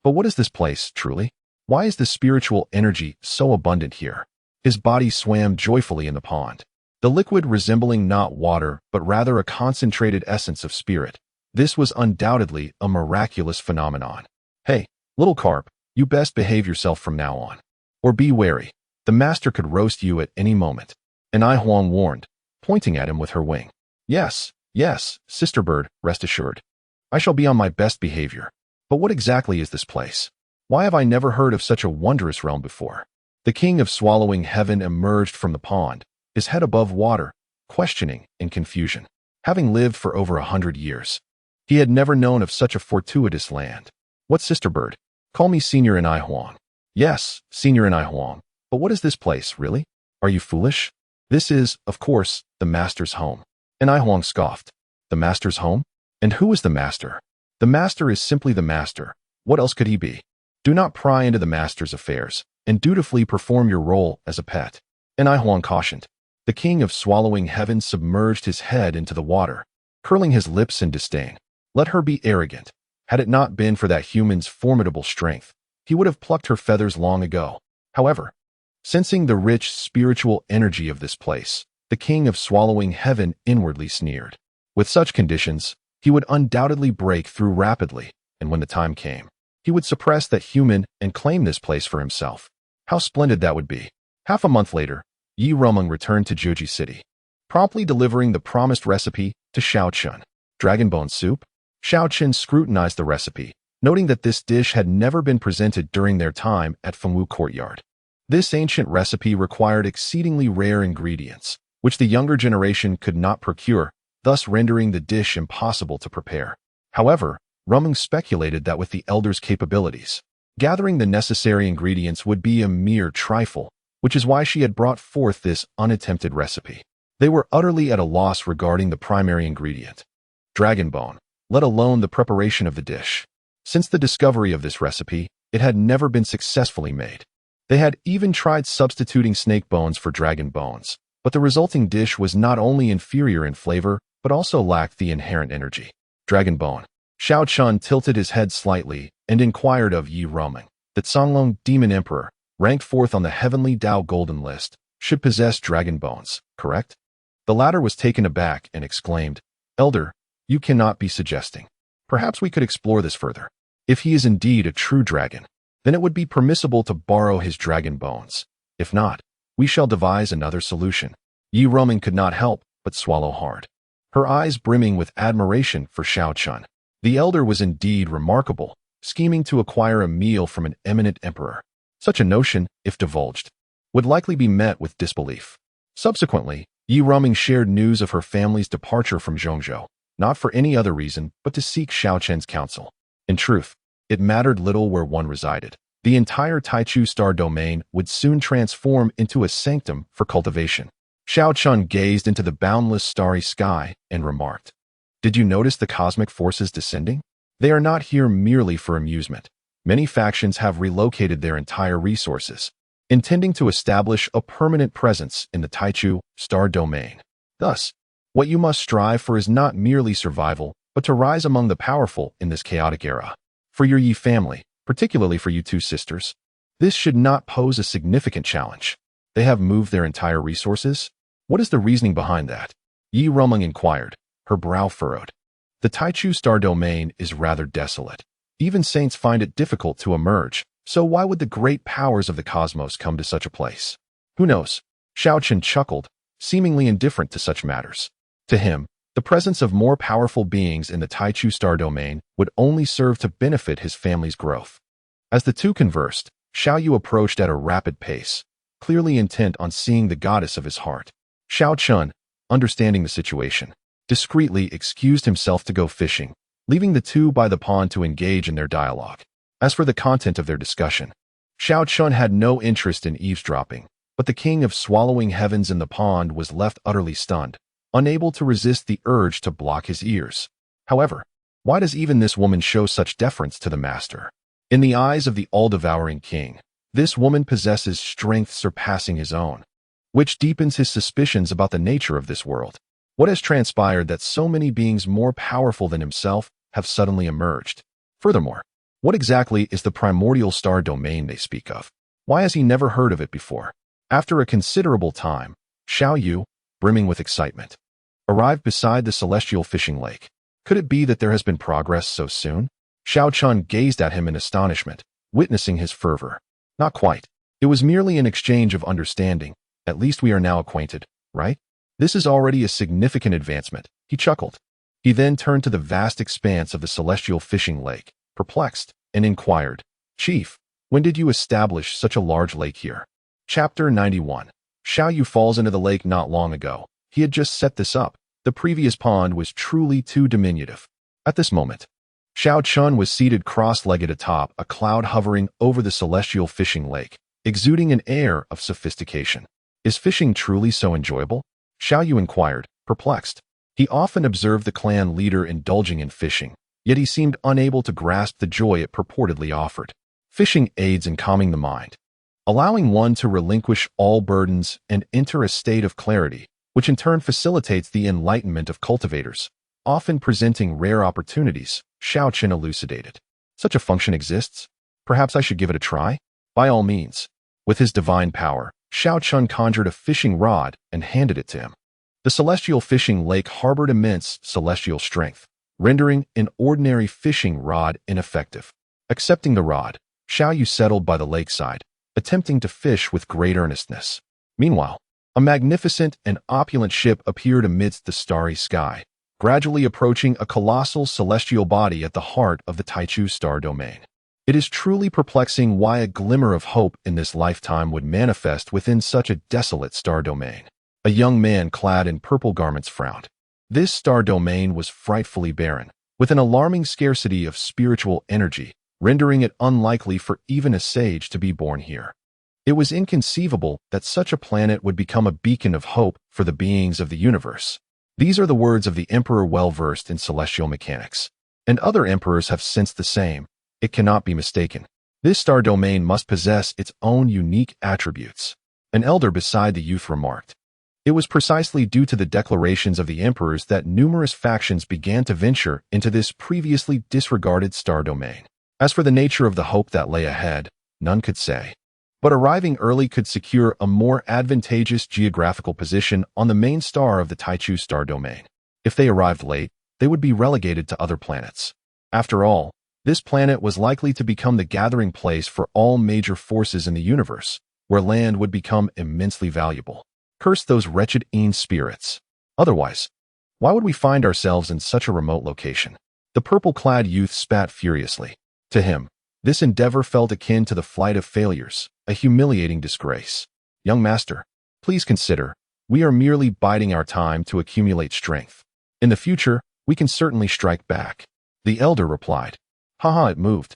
But what is this place, truly? Why is the spiritual energy so abundant here? His body swam joyfully in the pond. The liquid resembling not water, but rather a concentrated essence of spirit. This was undoubtedly a miraculous phenomenon. Hey, little carp, you best behave yourself from now on. Or be wary. The master could roast you at any moment. And I Huang warned, pointing at him with her wing. Yes, sister bird, rest assured. I shall be on my best behavior. But what exactly is this place? Why have I never heard of such a wondrous realm before? The king of swallowing heaven emerged from the pond, his head above water, questioning in confusion. Having lived for over 100 years, he had never known of such a fortuitous land. What, sister bird? Call me Senior and I Huang. Yes, Senior and I Huang. But what is this place, really? Are you foolish? This is, of course, the master's home. And I Huang scoffed. The master's home? And who is the master? The master is simply the master. What else could he be? Do not pry into the master's affairs, and dutifully perform your role as a pet. And I Huang cautioned. The king of swallowing heaven submerged his head into the water, curling his lips in disdain. Let her be arrogant. Had it not been for that human's formidable strength, he would have plucked her feathers long ago. However, sensing the rich spiritual energy of this place, the king of swallowing heaven inwardly sneered. With such conditions, he would undoubtedly break through rapidly, and when the time came, he would suppress that human and claim this place for himself. How splendid that would be. Half a month later, Yi Rumeng returned to Juji City, promptly delivering the promised recipe to Xiao Chen. Dragon bone soup? Xiao Chen scrutinized the recipe, noting that this dish had never been presented during their time at Fengwu Courtyard. This ancient recipe required exceedingly rare ingredients, which the younger generation could not procure, thus rendering the dish impossible to prepare. However, Rumeng speculated that with the elders' capabilities, gathering the necessary ingredients would be a mere trifle, which is why she had brought forth this unattempted recipe. They were utterly at a loss regarding the primary ingredient, dragon bone, let alone the preparation of the dish. Since the discovery of this recipe, it had never been successfully made. They had even tried substituting snake bones for dragon bones, but the resulting dish was not only inferior in flavor, but also lacked the inherent energy. Dragon bone. Xiao Chen tilted his head slightly and inquired of Yi Rumeng. The Songlong Demon Emperor, ranked fourth on the Heavenly Dao Golden List, should possess dragon bones, correct? The latter was taken aback and exclaimed, Elder, you cannot be suggesting. Perhaps we could explore this further. If he is indeed a true dragon, then it would be permissible to borrow his dragon bones. If not, we shall devise another solution. Yi Rumeng could not help but swallow hard, her eyes brimming with admiration for Xiao Chen. The elder was indeed remarkable, scheming to acquire a meal from an eminent emperor. Such a notion, if divulged, would likely be met with disbelief. Subsequently, Yi Rumeng shared news of her family's departure from Zhongzhou, not for any other reason but to seek Xiao Chen's counsel. In truth, it mattered little where one resided. The entire Taichu star domain would soon transform into a sanctum for cultivation. Xiao Chen gazed into the boundless starry sky and remarked, Did you notice the cosmic forces descending? They are not here merely for amusement. Many factions have relocated their entire resources, intending to establish a permanent presence in the Taichu star domain. Thus, what you must strive for is not merely survival, but to rise among the powerful in this chaotic era. For your Yi family, particularly for you two sisters, this should not pose a significant challenge. They have moved their entire resources? What is the reasoning behind that? Yi Rumeng inquired, her brow furrowed. The Taichu star domain is rather desolate. Even saints find it difficult to emerge, so why would the great powers of the cosmos come to such a place? Who knows? Xiao Chen chuckled, seemingly indifferent to such matters. To him, the presence of more powerful beings in the Taichu star domain would only serve to benefit his family's growth. As the two conversed, Xiao Yu approached at a rapid pace, clearly intent on seeing the goddess of his heart. Xiao Chen, understanding the situation, discreetly excused himself to go fishing, leaving the two by the pond to engage in their dialogue. As for the content of their discussion, Xiao Chen had no interest in eavesdropping, but the king of swallowing heavens in the pond was left utterly stunned, unable to resist the urge to block his ears. However, why does even this woman show such deference to the master? In the eyes of the all-devouring king, this woman possesses strength surpassing his own, which deepens his suspicions about the nature of this world. What has transpired that so many beings more powerful than himself have suddenly emerged? Furthermore, what exactly is the primordial star domain they speak of? Why has he never heard of it before? After a considerable time, Xiao Yu, brimming with excitement, arrived beside the celestial fishing lake. Could it be that there has been progress so soon? Xiao Chen gazed at him in astonishment, witnessing his fervor. Not quite. It was merely an exchange of understanding. At least we are now acquainted, right? This is already a significant advancement, he chuckled. He then turned to the vast expanse of the celestial fishing lake, perplexed, and inquired, Chief, when did you establish such a large lake here? Chapter 91. Xiao Yu falls into the lake not long ago. He had just set this up. The previous pond was truly too diminutive. At this moment, Xiao Chen was seated cross-legged atop a cloud hovering over the celestial fishing lake, exuding an air of sophistication. Is fishing truly so enjoyable? Xiao Yu inquired, perplexed. He often observed the clan leader indulging in fishing, yet he seemed unable to grasp the joy it purportedly offered. Fishing aids in calming the mind, allowing one to relinquish all burdens and enter a state of clarity, which in turn facilitates the enlightenment of cultivators, often presenting rare opportunities, Xiao Chen elucidated. Such a function exists? Perhaps I should give it a try? By all means. With his divine power, Xiao Chen conjured a fishing rod and handed it to him. The celestial fishing lake harbored immense celestial strength, rendering an ordinary fishing rod ineffective. Accepting the rod, Xiao Yu settled by the lakeside, attempting to fish with great earnestness. Meanwhile, a magnificent and opulent ship appeared amidst the starry sky, gradually approaching a colossal celestial body at the heart of the Taichu star domain. It is truly perplexing why a glimmer of hope in this lifetime would manifest within such a desolate star domain. A young man clad in purple garments frowned. This star domain was frightfully barren, with an alarming scarcity of spiritual energy, rendering it unlikely for even a sage to be born here. It was inconceivable that such a planet would become a beacon of hope for the beings of the universe. These are the words of the emperor well-versed in celestial mechanics, and other emperors have sensed the same. It cannot be mistaken. This star domain must possess its own unique attributes. An elder beside the youth remarked. It was precisely due to the declarations of the emperors that numerous factions began to venture into this previously disregarded star domain. As for the nature of the hope that lay ahead, none could say. But arriving early could secure a more advantageous geographical position on the main star of the Taichu star domain. If they arrived late, they would be relegated to other planets. After all, this planet was likely to become the gathering place for all major forces in the universe, where land would become immensely valuable. Curse those wretched spirits. Otherwise, why would we find ourselves in such a remote location? The purple-clad youth spat furiously. To him, this endeavor felt akin to the flight of failures, a humiliating disgrace. Young master, please consider, we are merely biding our time to accumulate strength. In the future, we can certainly strike back. The elder replied. Haha, it moved.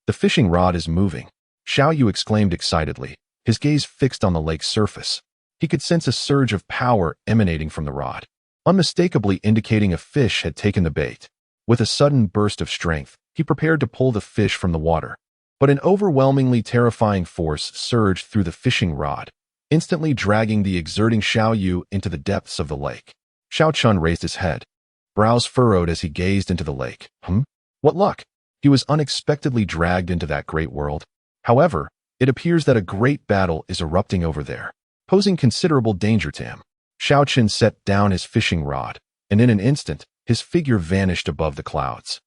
The fishing rod is moving. Xiao Yu exclaimed excitedly, his gaze fixed on the lake's surface. He could sense a surge of power emanating from the rod, unmistakably indicating a fish had taken the bait. With a sudden burst of strength, he prepared to pull the fish from the water. But an overwhelmingly terrifying force surged through the fishing rod, instantly dragging the exerting Xiao Yu into the depths of the lake. Xiao Chen raised his head, brows furrowed as he gazed into the lake. What luck! He was unexpectedly dragged into that great world. However, it appears that a great battle is erupting over there, posing considerable danger to him. Xiao Chen set down his fishing rod, and in an instant, his figure vanished above the clouds.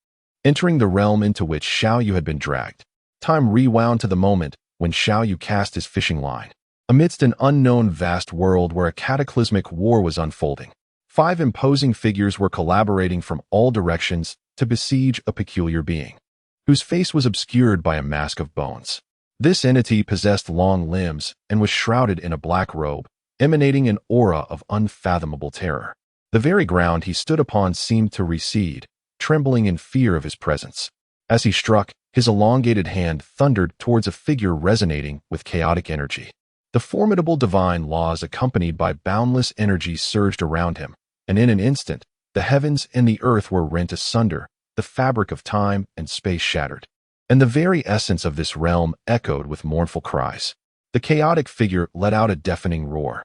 Entering the realm into which Xiao Yu had been dragged, time rewound to the moment when Xiao Yu cast his fishing line. Amidst an unknown vast world where a cataclysmic war was unfolding, 5 imposing figures were collaborating from all directions to besiege a peculiar being, whose face was obscured by a mask of bones. This entity possessed long limbs and was shrouded in a black robe, emanating an aura of unfathomable terror. The very ground he stood upon seemed to recede, trembling in fear of his presence. As he struck, his elongated hand thundered towards a figure resonating with chaotic energy. The formidable divine laws accompanied by boundless energy surged around him, and in an instant, the heavens and the earth were rent asunder, the fabric of time and space shattered. And the very essence of this realm echoed with mournful cries. The chaotic figure let out a deafening roar,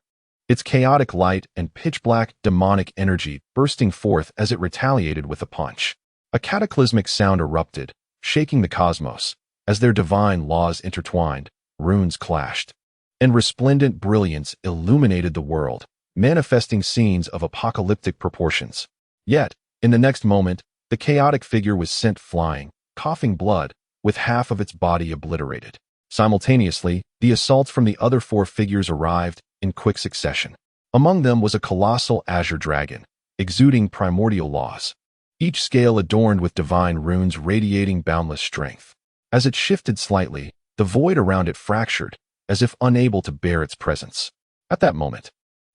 its chaotic light and pitch-black demonic energy bursting forth as it retaliated with a punch. A cataclysmic sound erupted, shaking the cosmos. As their divine laws intertwined, runes clashed, and resplendent brilliance illuminated the world, manifesting scenes of apocalyptic proportions. Yet, in the next moment, the chaotic figure was sent flying, coughing blood, with half of its body obliterated. Simultaneously, the assaults from the other 4 figures arrived in quick succession. Among them was a colossal azure dragon, exuding primordial laws, each scale adorned with divine runes radiating boundless strength. As it shifted slightly, the void around it fractured, as if unable to bear its presence. At that moment,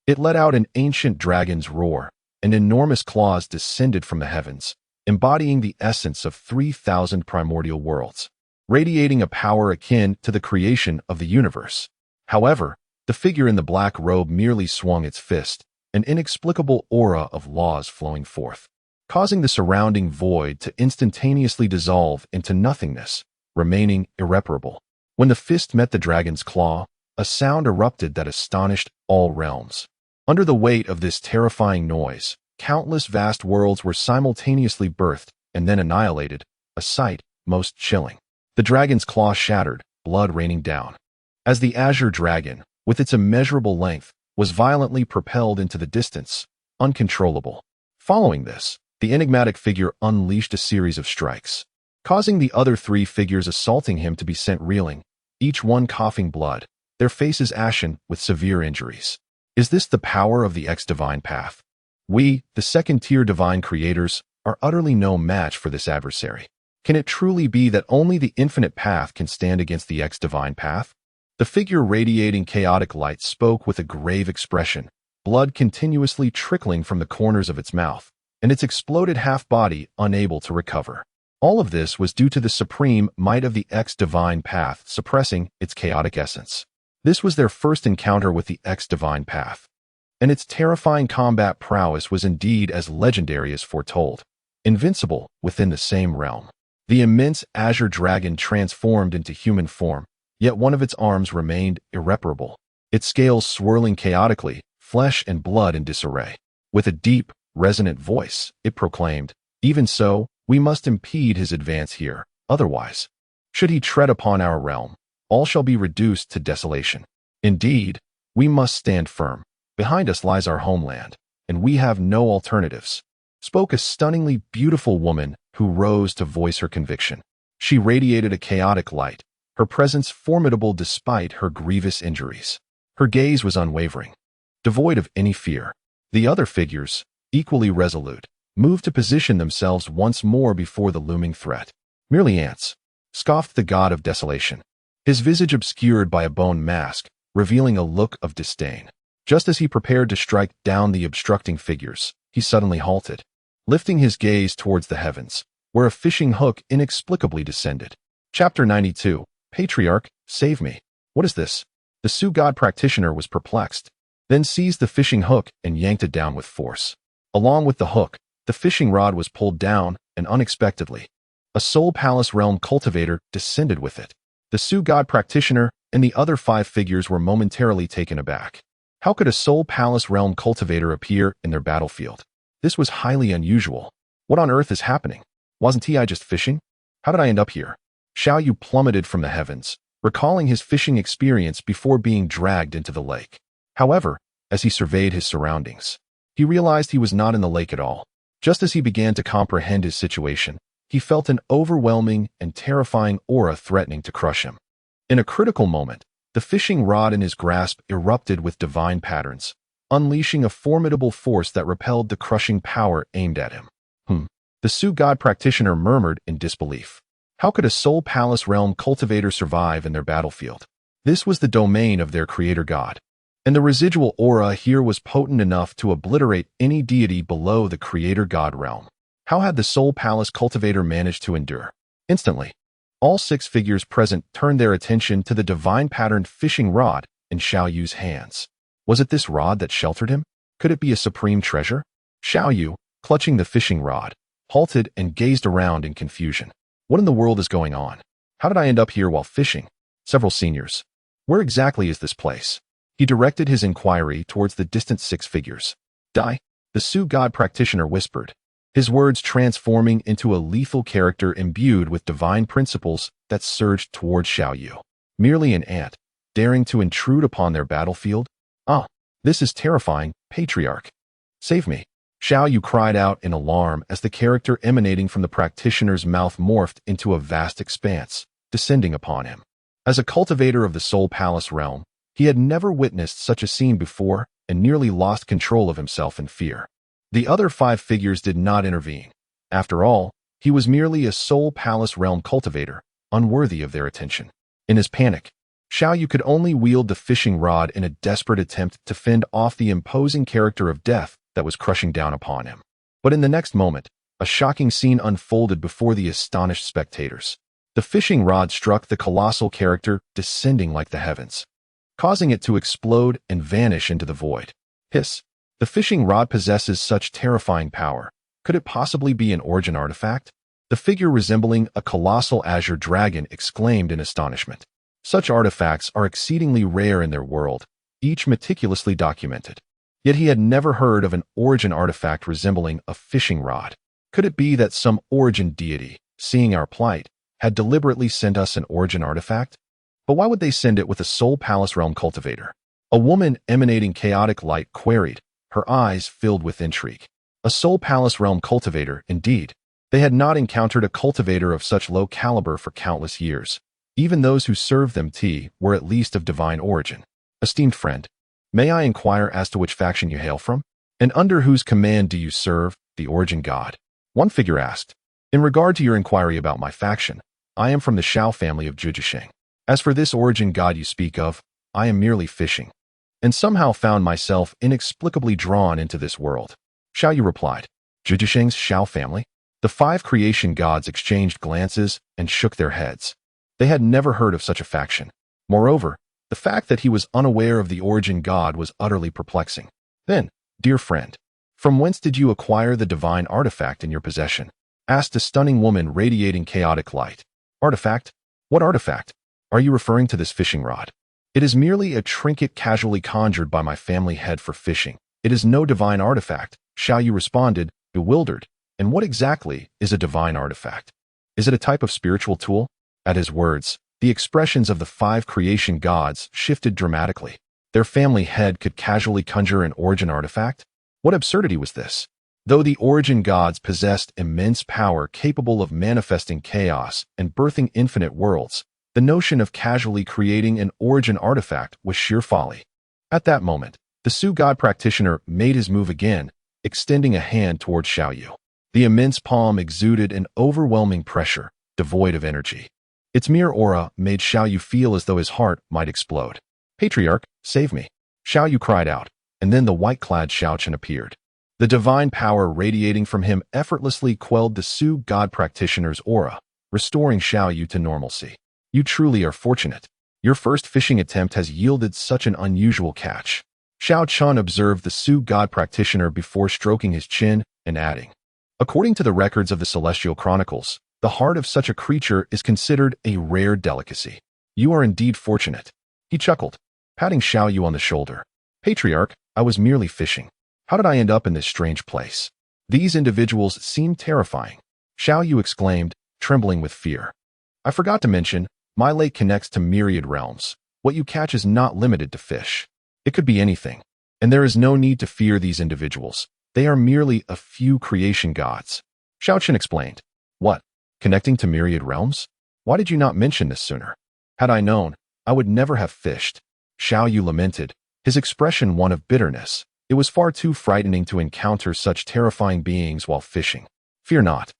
it let out an ancient dragon's roar, and enormous claws descended from the heavens, embodying the essence of 3,000 primordial worlds, radiating a power akin to the creation of the universe. However, the figure in the black robe merely swung its fist, an inexplicable aura of laws flowing forth, causing the surrounding void to instantaneously dissolve into nothingness, remaining irreparable. When the fist met the dragon's claw, a sound erupted that astonished all realms. Under the weight of this terrifying noise, countless vast worlds were simultaneously birthed and then annihilated, a sight most chilling. The dragon's claw shattered, blood raining down. As the azure dragon, with its immeasurable length, was violently propelled into the distance, uncontrollable. Following this, the enigmatic figure unleashed a series of strikes, causing the other three figures assaulting him to be sent reeling, each one coughing blood, their faces ashen with severe injuries. Is this the power of the X-Divine Path? We, the second-tier divine creators, are utterly no match for this adversary. Can it truly be that only the infinite path can stand against the X-Divine Path? The figure radiating chaotic light spoke with a grave expression, blood continuously trickling from the corners of its mouth, and its exploded half-body unable to recover. All of this was due to the supreme might of the X-Divine Path suppressing its chaotic essence. This was their first encounter with the X-Divine Path, and its terrifying combat prowess was indeed as legendary as foretold. Invincible within the same realm, the immense azure dragon transformed into human form, yet one of its arms remained irreparable, its scales swirling chaotically, flesh and blood in disarray. With a deep, resonant voice, it proclaimed, "Even so, we must impede his advance here, otherwise, should he tread upon our realm, all shall be reduced to desolation. Indeed, we must stand firm. Behind us lies our homeland, and we have no alternatives," spoke a stunningly beautiful woman who rose to voice her conviction. She radiated a chaotic light, her presence formidable despite her grievous injuries. Her gaze was unwavering, devoid of any fear. The other figures, equally resolute, moved to position themselves once more before the looming threat. "Merely ants," scoffed the god of desolation, his visage obscured by a bone mask, revealing a look of disdain. Just as he prepared to strike down the obstructing figures, he suddenly halted, lifting his gaze towards the heavens, where a fishing hook inexplicably descended. Chapter 92, Patriarch, Save Me. What is this? The Sioux god practitioner was perplexed, then seized the fishing hook and yanked it down with force. Along with the hook, the fishing rod was pulled down, and unexpectedly, a Soul Palace realm cultivator descended with it. The Sioux god practitioner and the other 5 figures were momentarily taken aback. How could a Soul Palace realm cultivator appear in their battlefield? This was highly unusual. What on earth is happening? Wasn't I just fishing? How did I end up here? Xiao Yu plummeted from the heavens, recalling his fishing experience before being dragged into the lake. However, as he surveyed his surroundings, he realized he was not in the lake at all. Just as he began to comprehend his situation, he felt an overwhelming and terrifying aura threatening to crush him. In a critical moment, the fishing rod in his grasp erupted with divine patterns, unleashing a formidable force that repelled the crushing power aimed at him. The Sioux god practitioner murmured in disbelief. How could a Soul Palace realm cultivator survive in their battlefield? This was the domain of their creator god, and the residual aura here was potent enough to obliterate any deity below the creator god realm. How had the Soul Palace cultivator managed to endure? Instantly, all 6 figures present turned their attention to the divine-patterned fishing rod in Xiao Yu's hands. Was it this rod that sheltered him? Could it be a supreme treasure? Xiao Yu, clutching the fishing rod, halted and gazed around in confusion. What in the world is going on? How did I end up here while fishing? Several seniors. Where exactly is this place? He directed his inquiry towards the distant 6 figures. Die, the Sioux god practitioner whispered, his words transforming into a lethal character imbued with divine principles that surged toward Xiao Yu. Merely an ant, daring to intrude upon their battlefield? Ah, this is terrifying, Patriarch. Save me. Xiao Yu cried out in alarm as the character emanating from the practitioner's mouth morphed into a vast expanse, descending upon him. As a cultivator of the Soul Palace realm, he had never witnessed such a scene before and nearly lost control of himself in fear. The other 5 figures did not intervene. After all, he was merely a Soul Palace realm cultivator, unworthy of their attention. In his panic, Xiao Yu could only wield the fishing rod in a desperate attempt to fend off the imposing character of death that was crushing down upon him. But in the next moment, a shocking scene unfolded before the astonished spectators. The fishing rod struck the colossal character, descending like the heavens, causing it to explode and vanish into the void. Hiss! The fishing rod possesses such terrifying power. Could it possibly be an origin artifact? The figure resembling a colossal azure dragon exclaimed in astonishment. Such artifacts are exceedingly rare in their world, each meticulously documented. Yet he had never heard of an origin artifact resembling a fishing rod. Could it be that some origin deity, seeing our plight, had deliberately sent us an origin artifact? But why would they send it with a Soul Palace Realm cultivator? A woman emanating chaotic light queried, her eyes filled with intrigue. A Soul Palace Realm cultivator, indeed. They had not encountered a cultivator of such low caliber for countless years. Even those who served them were at least of divine origin. Esteemed friend, may I inquire as to which faction you hail from? And under whose command do you serve, the origin god? One figure asked. In regard to your inquiry about my faction, I am from the Xiao family of Zhujiasheng. As for this origin god you speak of, I am merely fishing, and somehow found myself inexplicably drawn into this world. Xiao Yu replied. Zhujiasheng's Xiao family? The 5 creation gods exchanged glances and shook their heads. They had never heard of such a faction. Moreover, the fact that he was unaware of the origin god was utterly perplexing. Then, dear friend, from whence did you acquire the divine artifact in your possession? Asked a stunning woman radiating chaotic light. Artifact? What artifact? Are you referring to this fishing rod? It is merely a trinket casually conjured by my family head for fishing. It is no divine artifact, Xiao Yu responded, bewildered. And what exactly is a divine artifact? Is it a type of spiritual tool? At his words, the expressions of the 5 creation gods shifted dramatically. Their family head could casually conjure an origin artifact? What absurdity was this? Though the origin gods possessed immense power capable of manifesting chaos and birthing infinite worlds, the notion of casually creating an origin artifact was sheer folly. At that moment, the Su god practitioner made his move again, extending a hand toward Xiao Yu. The immense palm exuded an overwhelming pressure, devoid of energy. Its mere aura made Xiao Yu feel as though his heart might explode. Patriarch, save me! Xiao Yu cried out, and then the white-clad Xiao Chen appeared. The divine power radiating from him effortlessly quelled the Su god practitioner's aura, restoring Xiao Yu to normalcy. You truly are fortunate. Your first fishing attempt has yielded such an unusual catch. Xiao Chen observed the Su god practitioner before stroking his chin and adding, according to the records of the Celestial Chronicles, the heart of such a creature is considered a rare delicacy. You are indeed fortunate. He chuckled, patting Xiao Yu on the shoulder. Patriarch, I was merely fishing. How did I end up in this strange place? These individuals seem terrifying. Xiao Yu exclaimed, trembling with fear. I forgot to mention, my lake connects to myriad realms. What you catch is not limited to fish. It could be anything. And there is no need to fear these individuals. They are merely a few creation gods. Xiao Chen explained. What? Connecting to myriad realms? Why did you not mention this sooner? Had I known, I would never have fished. Xiao Yu lamented, his expression one of bitterness. It was far too frightening to encounter such terrifying beings while fishing. Fear not.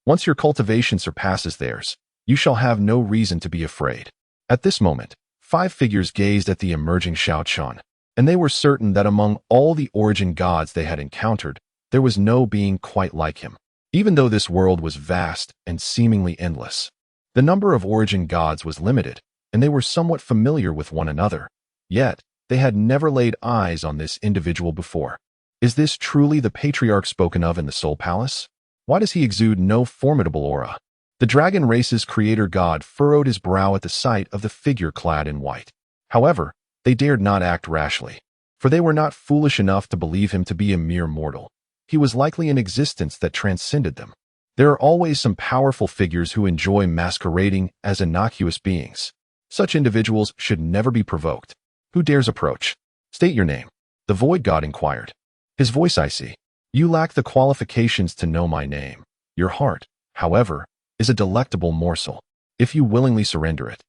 Once your cultivation surpasses theirs, you shall have no reason to be afraid. At this moment, 5 figures gazed at the emerging Xiao Chen, and they were certain that among all the origin gods they had encountered, there was no being quite like him. Even though this world was vast and seemingly endless, the number of origin gods was limited, and they were somewhat familiar with one another. Yet, they had never laid eyes on this individual before. Is this truly the patriarch spoken of in the Soul Palace? Why does he exude no formidable aura? The dragon race's creator god furrowed his brow at the sight of the figure clad in white. However, they dared not act rashly, for they were not foolish enough to believe him to be a mere mortal. He was likely an existence that transcended them. There are always some powerful figures who enjoy masquerading as innocuous beings. Such individuals should never be provoked. Who dares approach? State your name. The void god inquired. His voice icy. You lack the qualifications to know my name. Your heart, however, is a delectable morsel. If you willingly surrender it,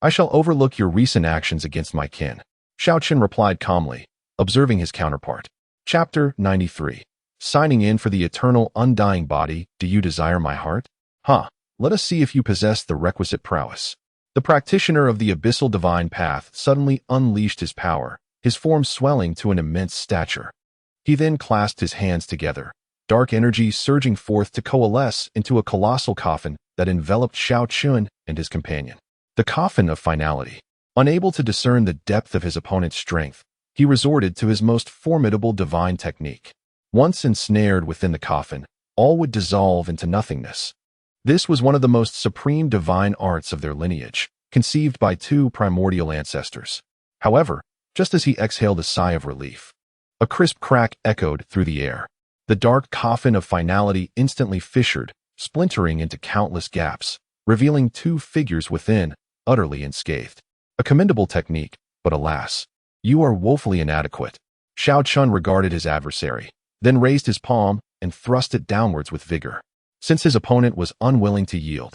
I shall overlook your recent actions against my kin. Xiao Chen replied calmly, observing his counterpart. Chapter 93. Signing in for the eternal undying body, do you desire my heart? Let us see if you possess the requisite prowess. The practitioner of the abyssal divine path suddenly unleashed his power, his form swelling to an immense stature. He then clasped his hands together, dark energy surging forth to coalesce into a colossal coffin that enveloped Xiao Chen and his companion. The coffin of finality. Unable to discern the depth of his opponent's strength, he resorted to his most formidable divine technique. Once ensnared within the coffin, all would dissolve into nothingness. This was one of the most supreme divine arts of their lineage, conceived by two primordial ancestors. However, just as he exhaled a sigh of relief, a crisp crack echoed through the air. The dark coffin of finality instantly fissured, splintering into countless gaps, revealing two figures within, utterly unscathed. A commendable technique, but alas, you are woefully inadequate. Xiao Chen regarded his adversary, then raised his palm and thrust it downwards with vigor. Since his opponent was unwilling to yield,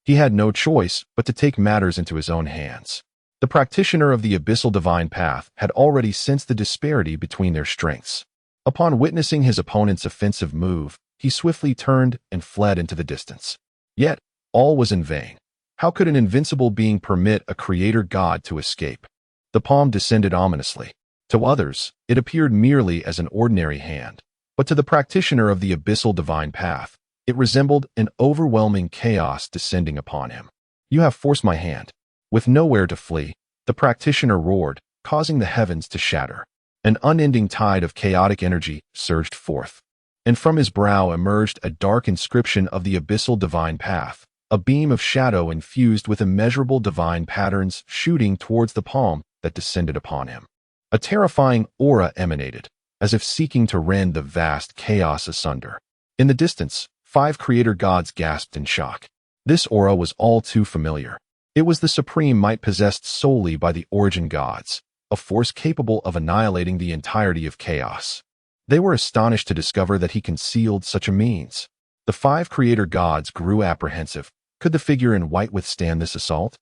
he had no choice but to take matters into his own hands. The practitioner of the abyssal divine path had already sensed the disparity between their strengths. Upon witnessing his opponent's offensive move, he swiftly turned and fled into the distance. Yet, all was in vain. How could an invincible being permit a creator god to escape? The palm descended ominously. To others, it appeared merely as an ordinary hand, but to the practitioner of the abyssal divine path, it resembled an overwhelming chaos descending upon him. You have forced my hand. With nowhere to flee, the practitioner roared, causing the heavens to shatter. An unending tide of chaotic energy surged forth, and from his brow emerged a dark inscription of the abyssal divine path, a beam of shadow infused with immeasurable divine patterns shooting towards the palm that descended upon him. A terrifying aura emanated, as if seeking to rend the vast chaos asunder. In the distance, 5 creator gods gasped in shock. This aura was all too familiar. It was the supreme might possessed solely by the origin gods, a force capable of annihilating the entirety of chaos. They were astonished to discover that he concealed such a means. The 5 creator gods grew apprehensive. Could the figure in white withstand this assault?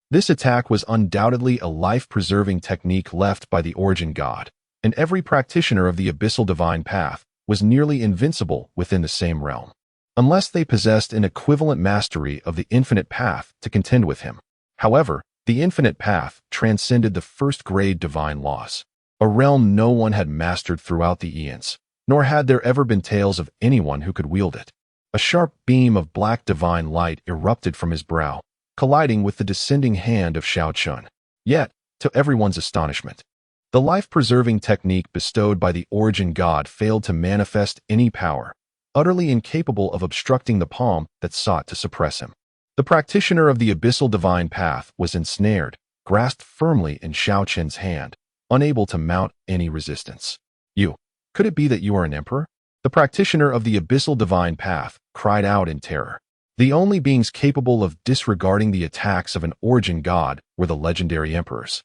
This attack was undoubtedly a life-preserving technique left by the origin god, and every practitioner of the abyssal divine path was nearly invincible within the same realm, unless they possessed an equivalent mastery of the infinite path to contend with him. However, the infinite path transcended the first-grade divine laws, a realm no one had mastered throughout the eons, nor had there ever been tales of anyone who could wield it. A sharp beam of black divine light erupted from his brow, colliding with the descending hand of Xiao Chen. Yet, to everyone's astonishment, the life-preserving technique bestowed by the origin god failed to manifest any power, utterly incapable of obstructing the palm that sought to suppress him. The practitioner of the abyssal divine path was ensnared, grasped firmly in Xiao Chen's hand, unable to mount any resistance. Could it be that you are an emperor? The practitioner of the abyssal divine path cried out in terror. The only beings capable of disregarding the attacks of an origin god were the legendary emperors.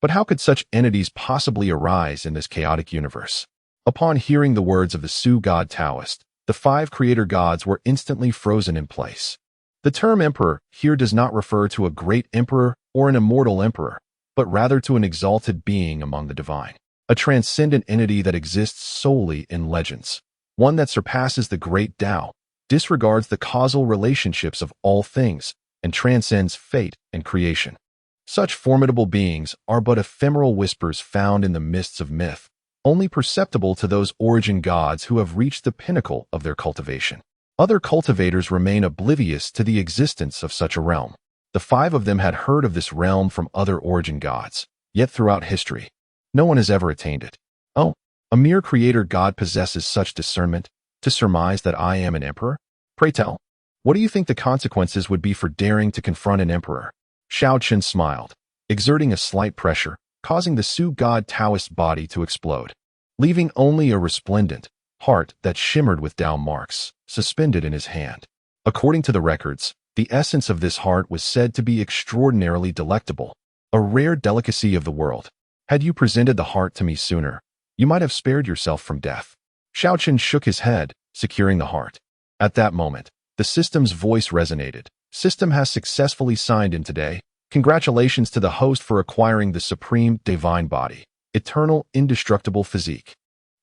But how could such entities possibly arise in this chaotic universe? Upon hearing the words of the Su god Taoist, the 5 creator gods were instantly frozen in place. The term emperor here does not refer to a great emperor or an immortal emperor, but rather to an exalted being among the divine, a transcendent entity that exists solely in legends, one that surpasses the great Tao, disregards the causal relationships of all things, and transcends fate and creation. Such formidable beings are but ephemeral whispers found in the mists of myth, only perceptible to those origin gods who have reached the pinnacle of their cultivation. Other cultivators remain oblivious to the existence of such a realm. The 5 of them had heard of this realm from other origin gods, yet throughout history, no one has ever attained it. Oh, a mere creator god possesses such discernment to surmise that I am an emperor? Pray tell, what do you think the consequences would be for daring to confront an emperor? Xiao Chen smiled, exerting a slight pressure, causing the Su god Taoist body to explode, leaving only a resplendent heart that shimmered with Tao marks, suspended in his hand. According to the records, the essence of this heart was said to be extraordinarily delectable, a rare delicacy of the world. Had you presented the heart to me sooner, you might have spared yourself from death. Xiao Chen shook his head, securing the heart. At that moment, the system's voice resonated. System has successfully signed in today. Congratulations to the host for acquiring the supreme divine body, eternal, indestructible physique.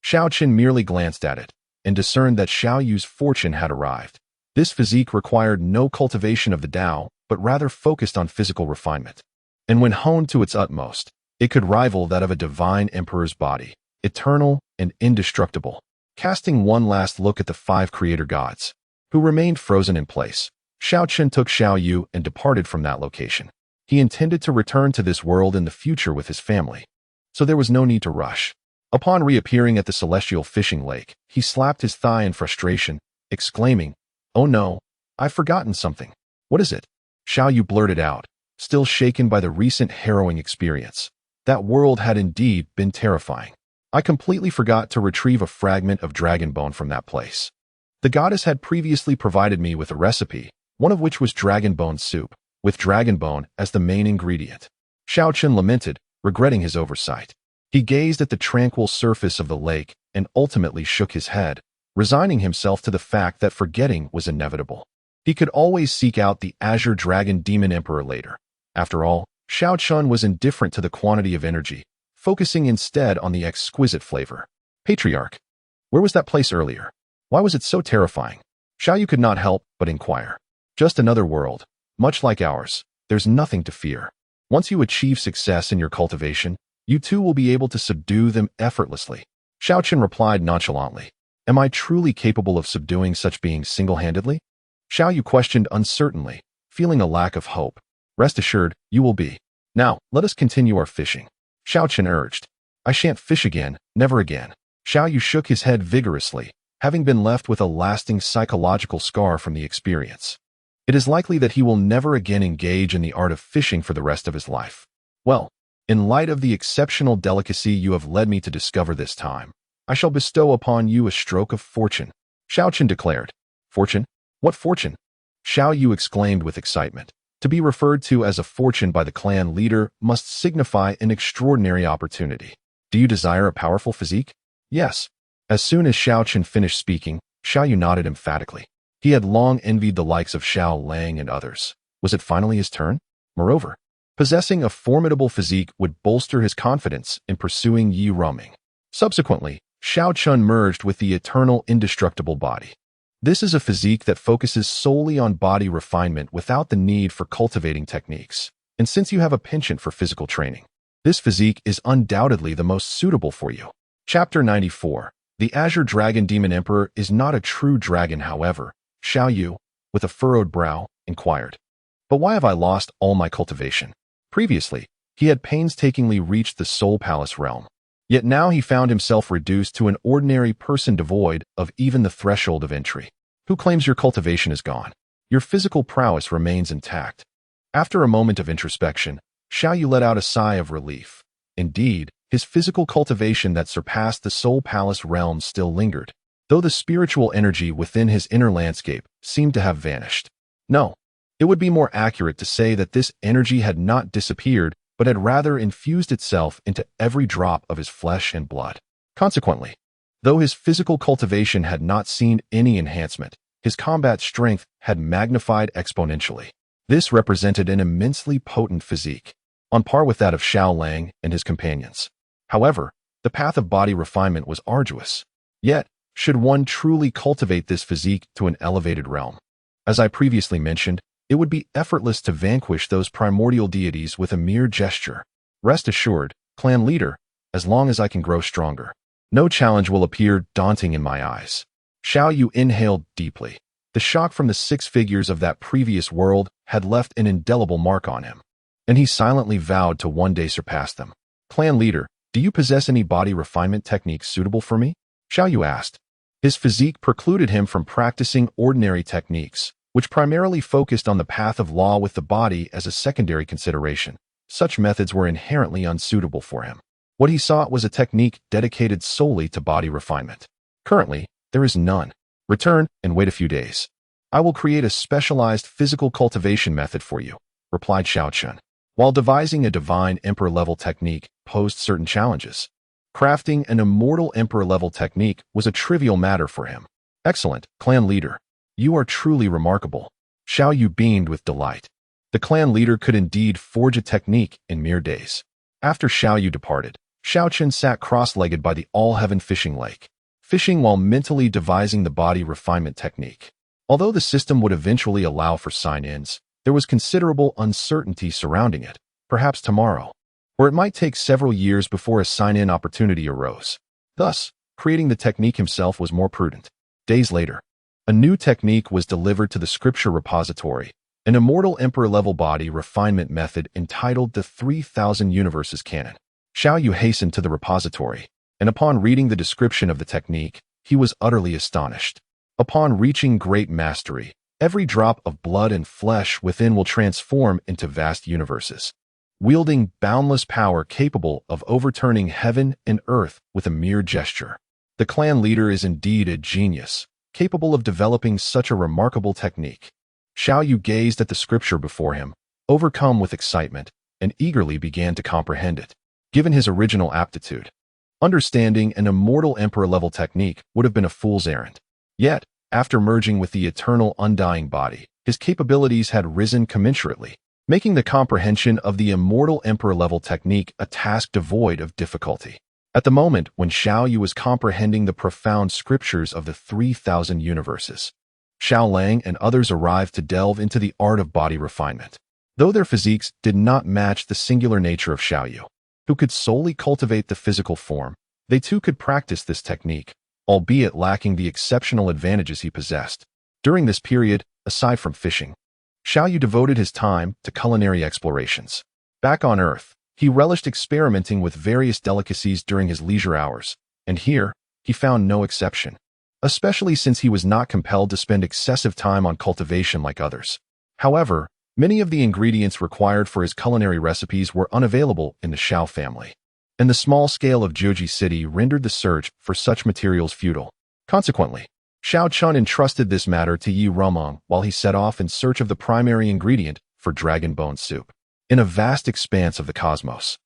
Xiao Chen merely glanced at it and discerned that Xiao Yu's fortune had arrived. This physique required no cultivation of the Tao, but rather focused on physical refinement. And when honed to its utmost, it could rival that of a divine emperor's body, eternal and indestructible. Casting one last look at the 5 creator gods, who remained frozen in place, Xiao Chen took Xiao Yu and departed from that location. He intended to return to this world in the future with his family, so there was no need to rush. Upon reappearing at the celestial fishing lake, he slapped his thigh in frustration, exclaiming, "Oh no, I've forgotten something." "What is it?" Xiao Yu blurted out, still shaken by the recent harrowing experience. That world had indeed been terrifying. "I completely forgot to retrieve a fragment of dragon bone from that place. The goddess had previously provided me with a recipe, one of which was dragon bone soup, with dragon bone as the main ingredient." Xiao Chen lamented, regretting his oversight. He gazed at the tranquil surface of the lake and ultimately shook his head, resigning himself to the fact that forgetting was inevitable. He could always seek out the Azure Dragon Demon Emperor later. After all, Xiao Chen was indifferent to the quantity of energy, focusing instead on the exquisite flavor. "Patriarch, where was that place earlier? Why was it so terrifying?" Xiao Yu could not help but inquire. "Just another world, much like ours. There's nothing to fear. Once you achieve success in your cultivation, you too will be able to subdue them effortlessly." Xiao Chen replied nonchalantly. "Am I truly capable of subduing such beings single-handedly?" Xiao Yu questioned uncertainly, feeling a lack of hope. "Rest assured, you will be. Now, let us continue our fishing," Xiao Chen urged. "I shan't fish again, never again." Xiao Yu shook his head vigorously, having been left with a lasting psychological scar from the experience. It is likely that he will never again engage in the art of fishing for the rest of his life. "Well, in light of the exceptional delicacy you have led me to discover this time, I shall bestow upon you a stroke of fortune," Xiao Chen declared. "Fortune? What fortune?" Xiao Yu exclaimed with excitement. To be referred to as a fortune by the clan leader must signify an extraordinary opportunity. "Do you desire a powerful physique?" "Yes." As soon as Xiao Chen finished speaking, Xiao Yu nodded emphatically. He had long envied the likes of Xiao Lang and others. Was it finally his turn? Moreover, possessing a formidable physique would bolster his confidence in pursuing Yi Ruming. Subsequently, Xiao Chen merged with the eternal indestructible body. This is a physique that focuses solely on body refinement without the need for cultivating techniques. And since you have a penchant for physical training, this physique is undoubtedly the most suitable for you. Chapter 94. The Azure Dragon Demon Emperor is not a true dragon, however, Xiao Yu, with a furrowed brow, inquired. "But why have I lost all my cultivation?" Previously, he had painstakingly reached the Soul Palace realm. Yet now he found himself reduced to an ordinary person devoid of even the threshold of entry. "Who claims your cultivation is gone? Your physical prowess remains intact." After a moment of introspection, Xiao Yu let out a sigh of relief. Indeed, his physical cultivation that surpassed the Soul Palace realm still lingered, though the spiritual energy within his inner landscape seemed to have vanished. No, it would be more accurate to say that this energy had not disappeared, but had rather infused itself into every drop of his flesh and blood. Consequently, though his physical cultivation had not seen any enhancement, his combat strength had magnified exponentially. This represented an immensely potent physique, on par with that of Xiao Lang and his companions. However, the path of body refinement was arduous. Yet, should one truly cultivate this physique to an elevated realm, as I previously mentioned, it would be effortless to vanquish those primordial deities with a mere gesture. Rest assured, clan leader, as long as I can grow stronger, no challenge will appear daunting in my eyes. Xiao Yu inhaled deeply. The shock from the 6 figures of that previous world had left an indelible mark on him, and he silently vowed to one day surpass them. "Clan leader, do you possess any body refinement techniques suitable for me?" Xiao Yu asked. His physique precluded him from practicing ordinary techniques, which primarily focused on the path of law with the body as a secondary consideration. Such methods were inherently unsuitable for him. What he sought was a technique dedicated solely to body refinement. "Currently, there is none. Return and wait a few days. I will create a specialized physical cultivation method for you," replied Xiao Chen. While devising a divine emperor-level technique posed certain challenges, crafting an immortal emperor-level technique was a trivial matter for him. "Excellent, clan leader. You are truly remarkable." Xiao Yu beamed with delight. The clan leader could indeed forge a technique in mere days. After Xiao Yu departed, Xiao Chen sat cross-legged by the all-heaven fishing lake, fishing while mentally devising the body refinement technique. Although the system would eventually allow for sign-ins, there was considerable uncertainty surrounding it, perhaps tomorrow, or it might take several years before a sign-in opportunity arose. Thus, creating the technique himself was more prudent. Days later, a new technique was delivered to the scripture repository, an immortal emperor-level body refinement method entitled the 3000 Universes Canon. Xiao Yu hastened to the repository, and upon reading the description of the technique, he was utterly astonished. Upon reaching great mastery, every drop of blood and flesh within will transform into vast universes, wielding boundless power capable of overturning heaven and earth with a mere gesture. The clan leader is indeed a genius, capable of developing such a remarkable technique. Xiao Yu gazed at the scripture before him, overcome with excitement, and eagerly began to comprehend it. Given his original aptitude, understanding an immortal emperor-level technique would have been a fool's errand. Yet, after merging with the eternal undying body, his capabilities had risen commensurately, making the comprehension of the immortal emperor-level technique a task devoid of difficulty. At the moment when Xiao Yu was comprehending the profound scriptures of the 3000 universes, Xiao Lang and others arrived to delve into the art of body refinement. Though their physiques did not match the singular nature of Xiao Yu, who could solely cultivate the physical form, they too could practice this technique, albeit lacking the exceptional advantages he possessed. During this period, aside from fishing, Xiao Yu devoted his time to culinary explorations. Back on Earth, he relished experimenting with various delicacies during his leisure hours, and here, he found no exception, especially since he was not compelled to spend excessive time on cultivation like others. However, many of the ingredients required for his culinary recipes were unavailable in the Xiao family, and the small scale of Jiuji City rendered the search for such materials futile. Consequently, Xiao Chen entrusted this matter to Yi Rumong while he set off in search of the primary ingredient for dragon bone soup. In a vast expanse of the cosmos,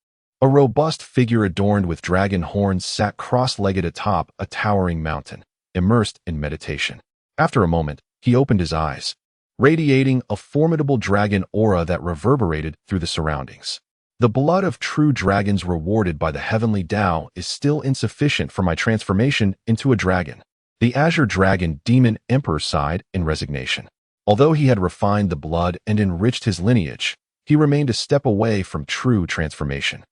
a robust figure adorned with dragon horns sat cross-legged atop a towering mountain, immersed in meditation. After a moment, he opened his eyes, radiating a formidable dragon aura that reverberated through the surroundings. The blood of true dragons rewarded by the Heavenly Dao is still insufficient for my transformation into a dragon. The Azure Dragon Demon Emperor sighed in resignation. Although he had refined the blood and enriched his lineage, he remained a step away from true transformation.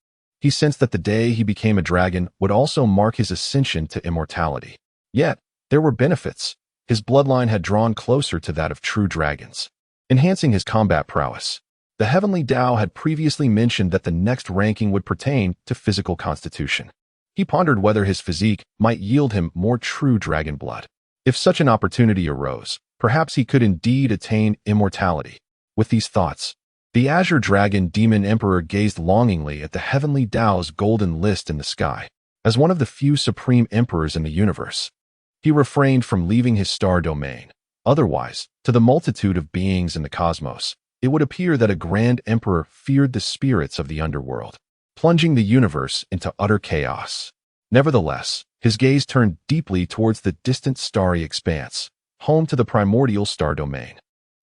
He sensed that the day he became a dragon would also mark his ascension to immortality. Yet, there were benefits. His bloodline had drawn closer to that of true dragons, enhancing his combat prowess. The Heavenly Dao had previously mentioned that the next ranking would pertain to physical constitution. He pondered whether his physique might yield him more true dragon blood. If such an opportunity arose, perhaps he could indeed attain immortality. With these thoughts, the Azure Dragon Demon Emperor gazed longingly at the Heavenly Dao's golden list in the sky. As one of the few supreme emperors in the universe, he refrained from leaving his star domain. Otherwise, to the multitude of beings in the cosmos, it would appear that a grand emperor feared the spirits of the underworld, plunging the universe into utter chaos. Nevertheless, his gaze turned deeply towards the distant starry expanse, home to the primordial star domain,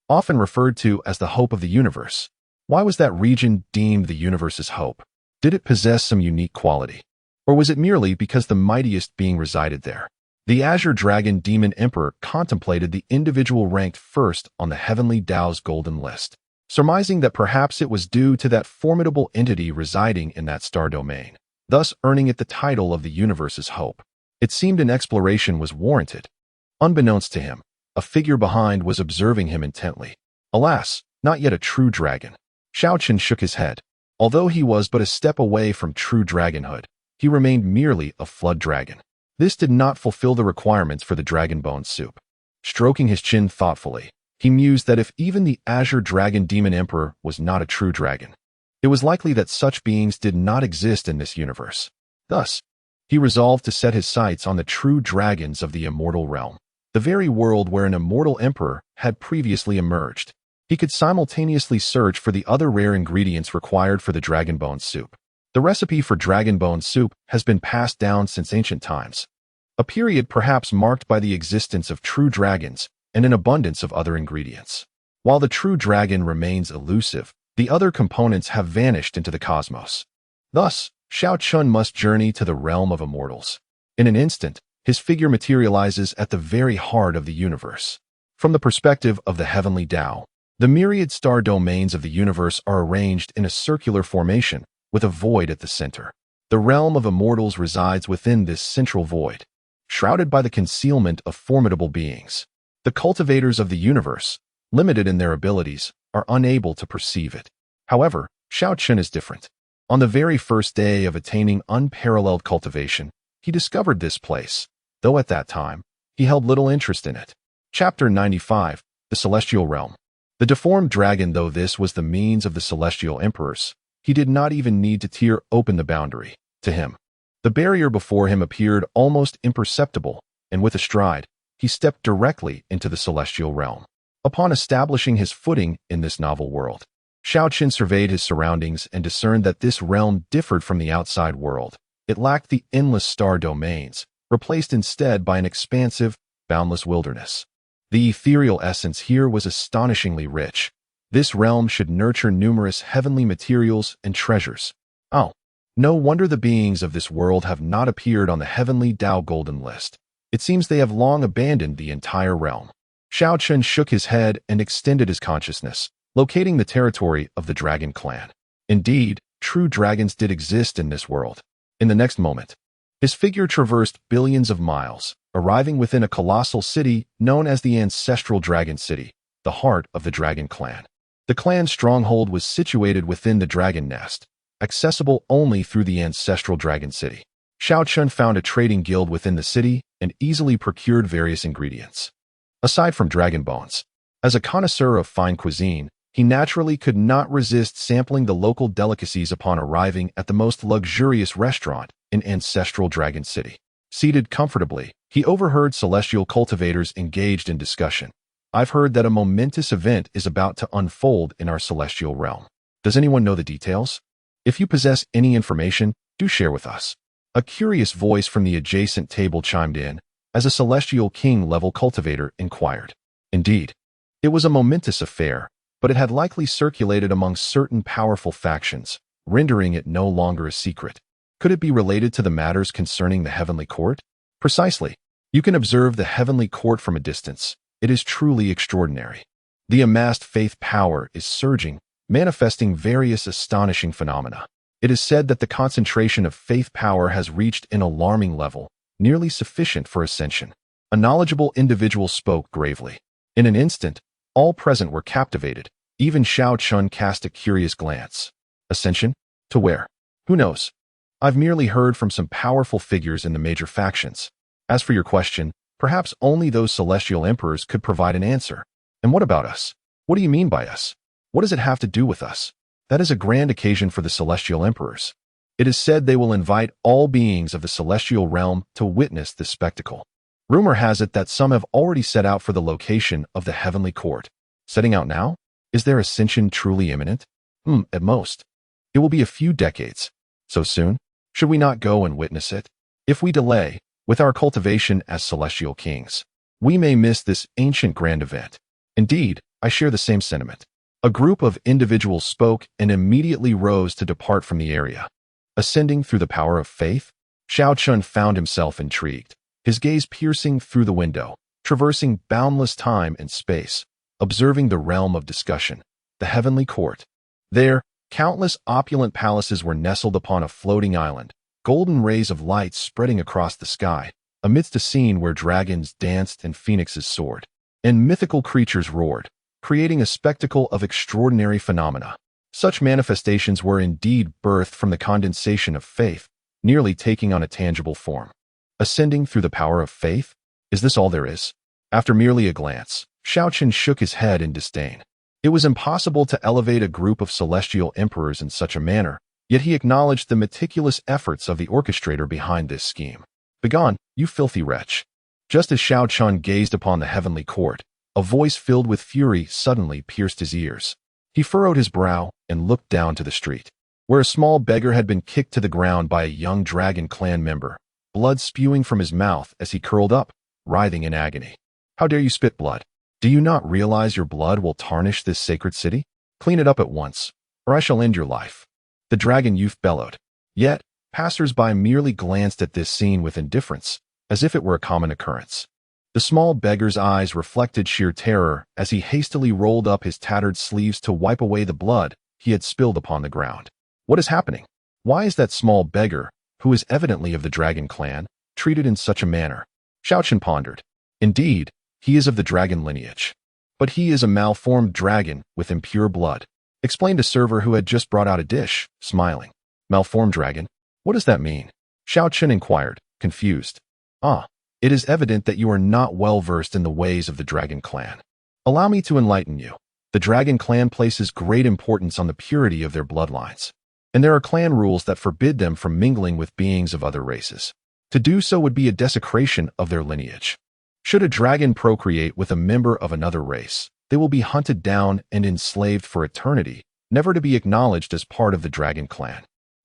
often referred to as the hope of the universe. Why was that region deemed the universe's hope? Did it possess some unique quality? Or was it merely because the mightiest being resided there? The Azure Dragon Demon Emperor contemplated the individual ranked first on the Heavenly Dao's Golden List, surmising that perhaps it was due to that formidable entity residing in that star domain, thus earning it the title of the universe's hope. It seemed an exploration was warranted. Unbeknownst to him, a figure behind was observing him intently. Alas, not yet a true dragon. Xiao Chen shook his head. Although he was but a step away from true dragonhood, he remained merely a flood dragon. This did not fulfill the requirements for the dragon bone soup. Stroking his chin thoughtfully, he mused that if even the Azure Dragon Demon Emperor was not a true dragon, it was likely that such beings did not exist in this universe. Thus, he resolved to set his sights on the true dragons of the immortal realm, the very world where an immortal emperor had previously emerged. He could simultaneously search for the other rare ingredients required for the dragon bone soup. The recipe for dragon bone soup has been passed down since ancient times, a period perhaps marked by the existence of true dragons and an abundance of other ingredients. While the true dragon remains elusive, the other components have vanished into the cosmos. Thus, Xiao Chen must journey to the realm of immortals. In an instant, his figure materializes at the very heart of the universe. From the perspective of the Heavenly Dao, The myriad star domains of the universe are arranged in a circular formation, with a void at the center. The realm of immortals resides within this central void, shrouded by the concealment of formidable beings. The cultivators of the universe, limited in their abilities, are unable to perceive it. However, Xiao Chen is different. On the very first day of attaining unparalleled cultivation, he discovered this place, though at that time, he held little interest in it. Chapter 95, The Celestial Realm. The deformed dragon, though this was the means of the celestial emperors, he did not even need to tear open the boundary. To him, the barrier before him appeared almost imperceptible, and with a stride, he stepped directly into the celestial realm. Upon establishing his footing in this novel world, Xiao Chen surveyed his surroundings and discerned that this realm differed from the outside world. It lacked the endless star domains, replaced instead by an expansive, boundless wilderness. The ethereal essence here was astonishingly rich. This realm should nurture numerous heavenly materials and treasures. Oh, no wonder the beings of this world have not appeared on the Heavenly Dao Golden List. It seems they have long abandoned the entire realm. Xiao Chen shook his head and extended his consciousness, locating the territory of the dragon clan. Indeed, true dragons did exist in this world. In the next moment, his figure traversed billions of miles, arriving within a colossal city known as the Ancestral Dragon City, the heart of the dragon clan. The clan's stronghold was situated within the dragon nest, accessible only through the Ancestral Dragon City. Xiao Chen found a trading guild within the city and easily procured various ingredients. Aside from dragon bones, as a connoisseur of fine cuisine, he naturally could not resist sampling the local delicacies upon arriving at the most luxurious restaurant in Ancestral Dragon City. Seated comfortably, he overheard celestial cultivators engaged in discussion. I've heard that a momentous event is about to unfold in our celestial realm. Does anyone know the details? If you possess any information, do share with us. A curious voice from the adjacent table chimed in, as a celestial king-level cultivator inquired. Indeed, it was a momentous affair, but it had likely circulated among certain powerful factions, rendering it no longer a secret. Could it be related to the matters concerning the Heavenly Court? Precisely. You can observe the Heavenly Court from a distance. It is truly extraordinary. The amassed faith power is surging, manifesting various astonishing phenomena. It is said that the concentration of faith power has reached an alarming level, nearly sufficient for ascension. A knowledgeable individual spoke gravely. In an instant, all present were captivated. Even Xiao Chen cast a curious glance. Ascension? To where? Who knows? I've merely heard from some powerful figures in the major factions. As for your question, perhaps only those celestial emperors could provide an answer. And what about us? What do you mean by us? What does it have to do with us? That is a grand occasion for the celestial emperors. It is said they will invite all beings of the celestial realm to witness this spectacle. Rumor has it that some have already set out for the location of the heavenly court. Setting out now? Is their ascension truly imminent? At most. It will be a few decades. So soon? Should we not go and witness it? If we delay, with our cultivation as celestial kings, we may miss this ancient grand event. Indeed, I share the same sentiment. A group of individuals spoke and immediately rose to depart from the area. Ascending through the power of faith, Xiao Chen found himself intrigued, his gaze piercing through the window, traversing boundless time and space, observing the realm of discussion, the heavenly court. There, countless opulent palaces were nestled upon a floating island, golden rays of light spreading across the sky, amidst a scene where dragons danced and phoenixes soared, and mythical creatures roared, creating a spectacle of extraordinary phenomena. Such manifestations were indeed birthed from the condensation of faith, nearly taking on a tangible form. Ascending through the power of faith? Is this all there is? After merely a glance, Xiao Chen shook his head in disdain. It was impossible to elevate a group of celestial emperors in such a manner, yet he acknowledged the meticulous efforts of the orchestrator behind this scheme. Begone, you filthy wretch. Just as Xiao Chen gazed upon the heavenly court, a voice filled with fury suddenly pierced his ears. He furrowed his brow and looked down to the street, where a small beggar had been kicked to the ground by a young dragon clan member, blood spewing from his mouth as he curled up, writhing in agony. How dare you spit blood? Do you not realize your blood will tarnish this sacred city? Clean it up at once, or I shall end your life. The dragon youth bellowed. Yet, passers-by merely glanced at this scene with indifference, as if it were a common occurrence. The small beggar's eyes reflected sheer terror as he hastily rolled up his tattered sleeves to wipe away the blood he had spilled upon the ground. What is happening? Why is that small beggar, who is evidently of the dragon clan, treated in such a manner? Xiao Chen pondered. Indeed, he is of the dragon lineage. But he is a malformed dragon with impure blood, explained a server who had just brought out a dish, smiling. Malformed dragon? What does that mean? Xiao Chen inquired, confused. It is evident that you are not well versed in the ways of the dragon clan. Allow me to enlighten you. The dragon clan places great importance on the purity of their bloodlines, and there are clan rules that forbid them from mingling with beings of other races. To do so would be a desecration of their lineage. Should a dragon procreate with a member of another race, they will be hunted down and enslaved for eternity, never to be acknowledged as part of the dragon clan.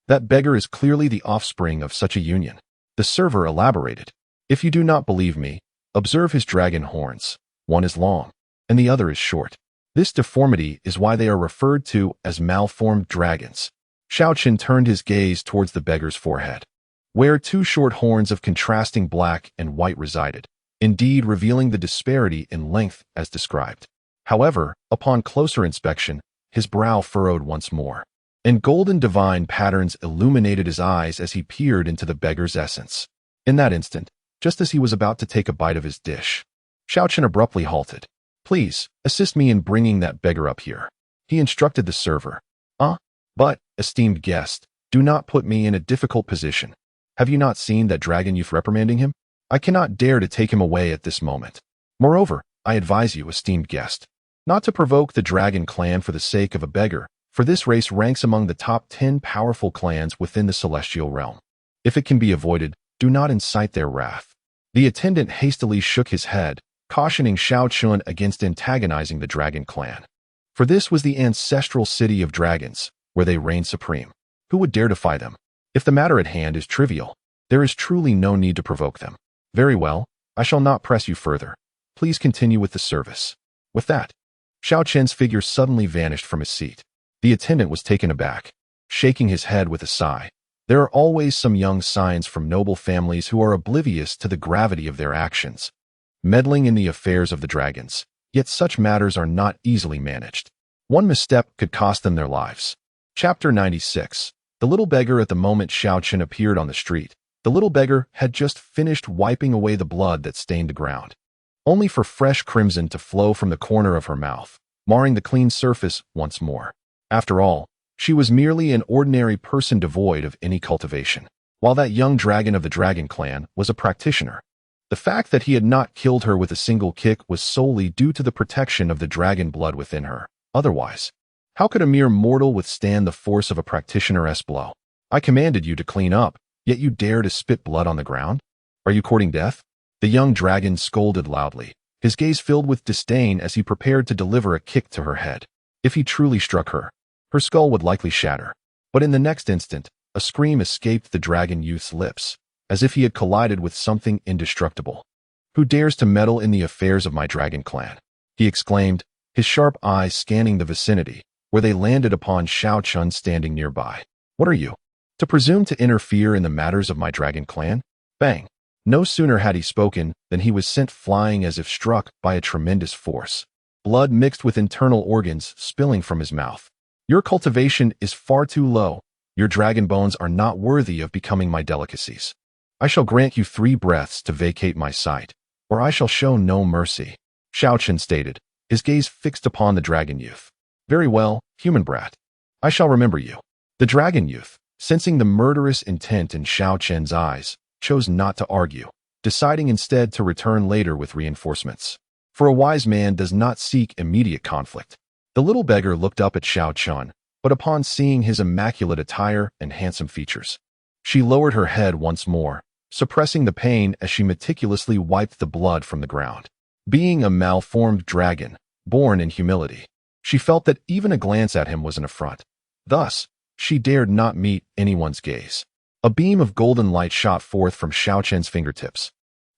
That beggar is clearly the offspring of such a union. The server elaborated. If you do not believe me, observe his dragon horns. One is long, and the other is short. This deformity is why they are referred to as malformed dragons. Xiao Chen turned his gaze towards the beggar's forehead, where two short horns of contrasting black and white resided, indeed revealing the disparity in length as described. However, upon closer inspection, his brow furrowed once more, and golden divine patterns illuminated his eyes as he peered into the beggar's essence. In that instant, just as he was about to take a bite of his dish, Xiao Chen abruptly halted. Please, assist me in bringing that beggar up here, he instructed the server. But, esteemed guest, do not put me in a difficult position. Have you not seen that dragon youth reprimanding him? I cannot dare to take him away at this moment. Moreover, I advise you, esteemed guest, not to provoke the dragon clan for the sake of a beggar, for this race ranks among the top 10 powerful clans within the celestial realm. If it can be avoided, do not incite their wrath. The attendant hastily shook his head, cautioning Xiao Chen against antagonizing the dragon clan. For this was the ancestral city of dragons, where they reigned supreme. Who would dare defy them? If the matter at hand is trivial, there is truly no need to provoke them. Very well, I shall not press you further. Please continue with the service. With that, Xiao Chen's figure suddenly vanished from his seat. The attendant was taken aback, shaking his head with a sigh. There are always some young scions from noble families who are oblivious to the gravity of their actions, meddling in the affairs of the dragons, yet such matters are not easily managed. One misstep could cost them their lives. Chapter 96. The little beggar. At the moment Xiao Chen appeared on the street, the little beggar had just finished wiping away the blood that stained the ground, only for fresh crimson to flow from the corner of her mouth, marring the clean surface once more. After all, she was merely an ordinary person devoid of any cultivation, while that young dragon of the dragon clan was a practitioner. The fact that he had not killed her with a single kick was solely due to the protection of the dragon blood within her. Otherwise, how could a mere mortal withstand the force of a practitioner's blow? I commanded you to clean up, yet you dare to spit blood on the ground? Are you courting death? The young dragon scolded loudly, his gaze filled with disdain as he prepared to deliver a kick to her head. If he truly struck her, her skull would likely shatter. But in the next instant, a scream escaped the dragon youth's lips, as if he had collided with something indestructible. Who dares to meddle in the affairs of my dragon clan? He exclaimed, his sharp eyes scanning the vicinity, where they landed upon Xiao Chen standing nearby. What are you? To presume to interfere in the matters of my dragon clan? Bang! No sooner had he spoken than he was sent flying as if struck by a tremendous force, blood mixed with internal organs spilling from his mouth. Your cultivation is far too low. Your dragon bones are not worthy of becoming my delicacies. I shall grant you 3 breaths to vacate my sight, or I shall show no mercy, Xiao Chen stated, his gaze fixed upon the dragon youth. Very well, human brat. I shall remember you. The dragon youth, sensing the murderous intent in Xiao Chen's eyes, chose not to argue, deciding instead to return later with reinforcements. For a wise man does not seek immediate conflict. The little beggar looked up at Xiao Chen, but upon seeing his immaculate attire and handsome features, she lowered her head once more, suppressing the pain as she meticulously wiped the blood from the ground. Being a malformed dragon, born in humility, she felt that even a glance at him was an affront. Thus, she dared not meet anyone's gaze. A beam of golden light shot forth from Xiao Chen's fingertips,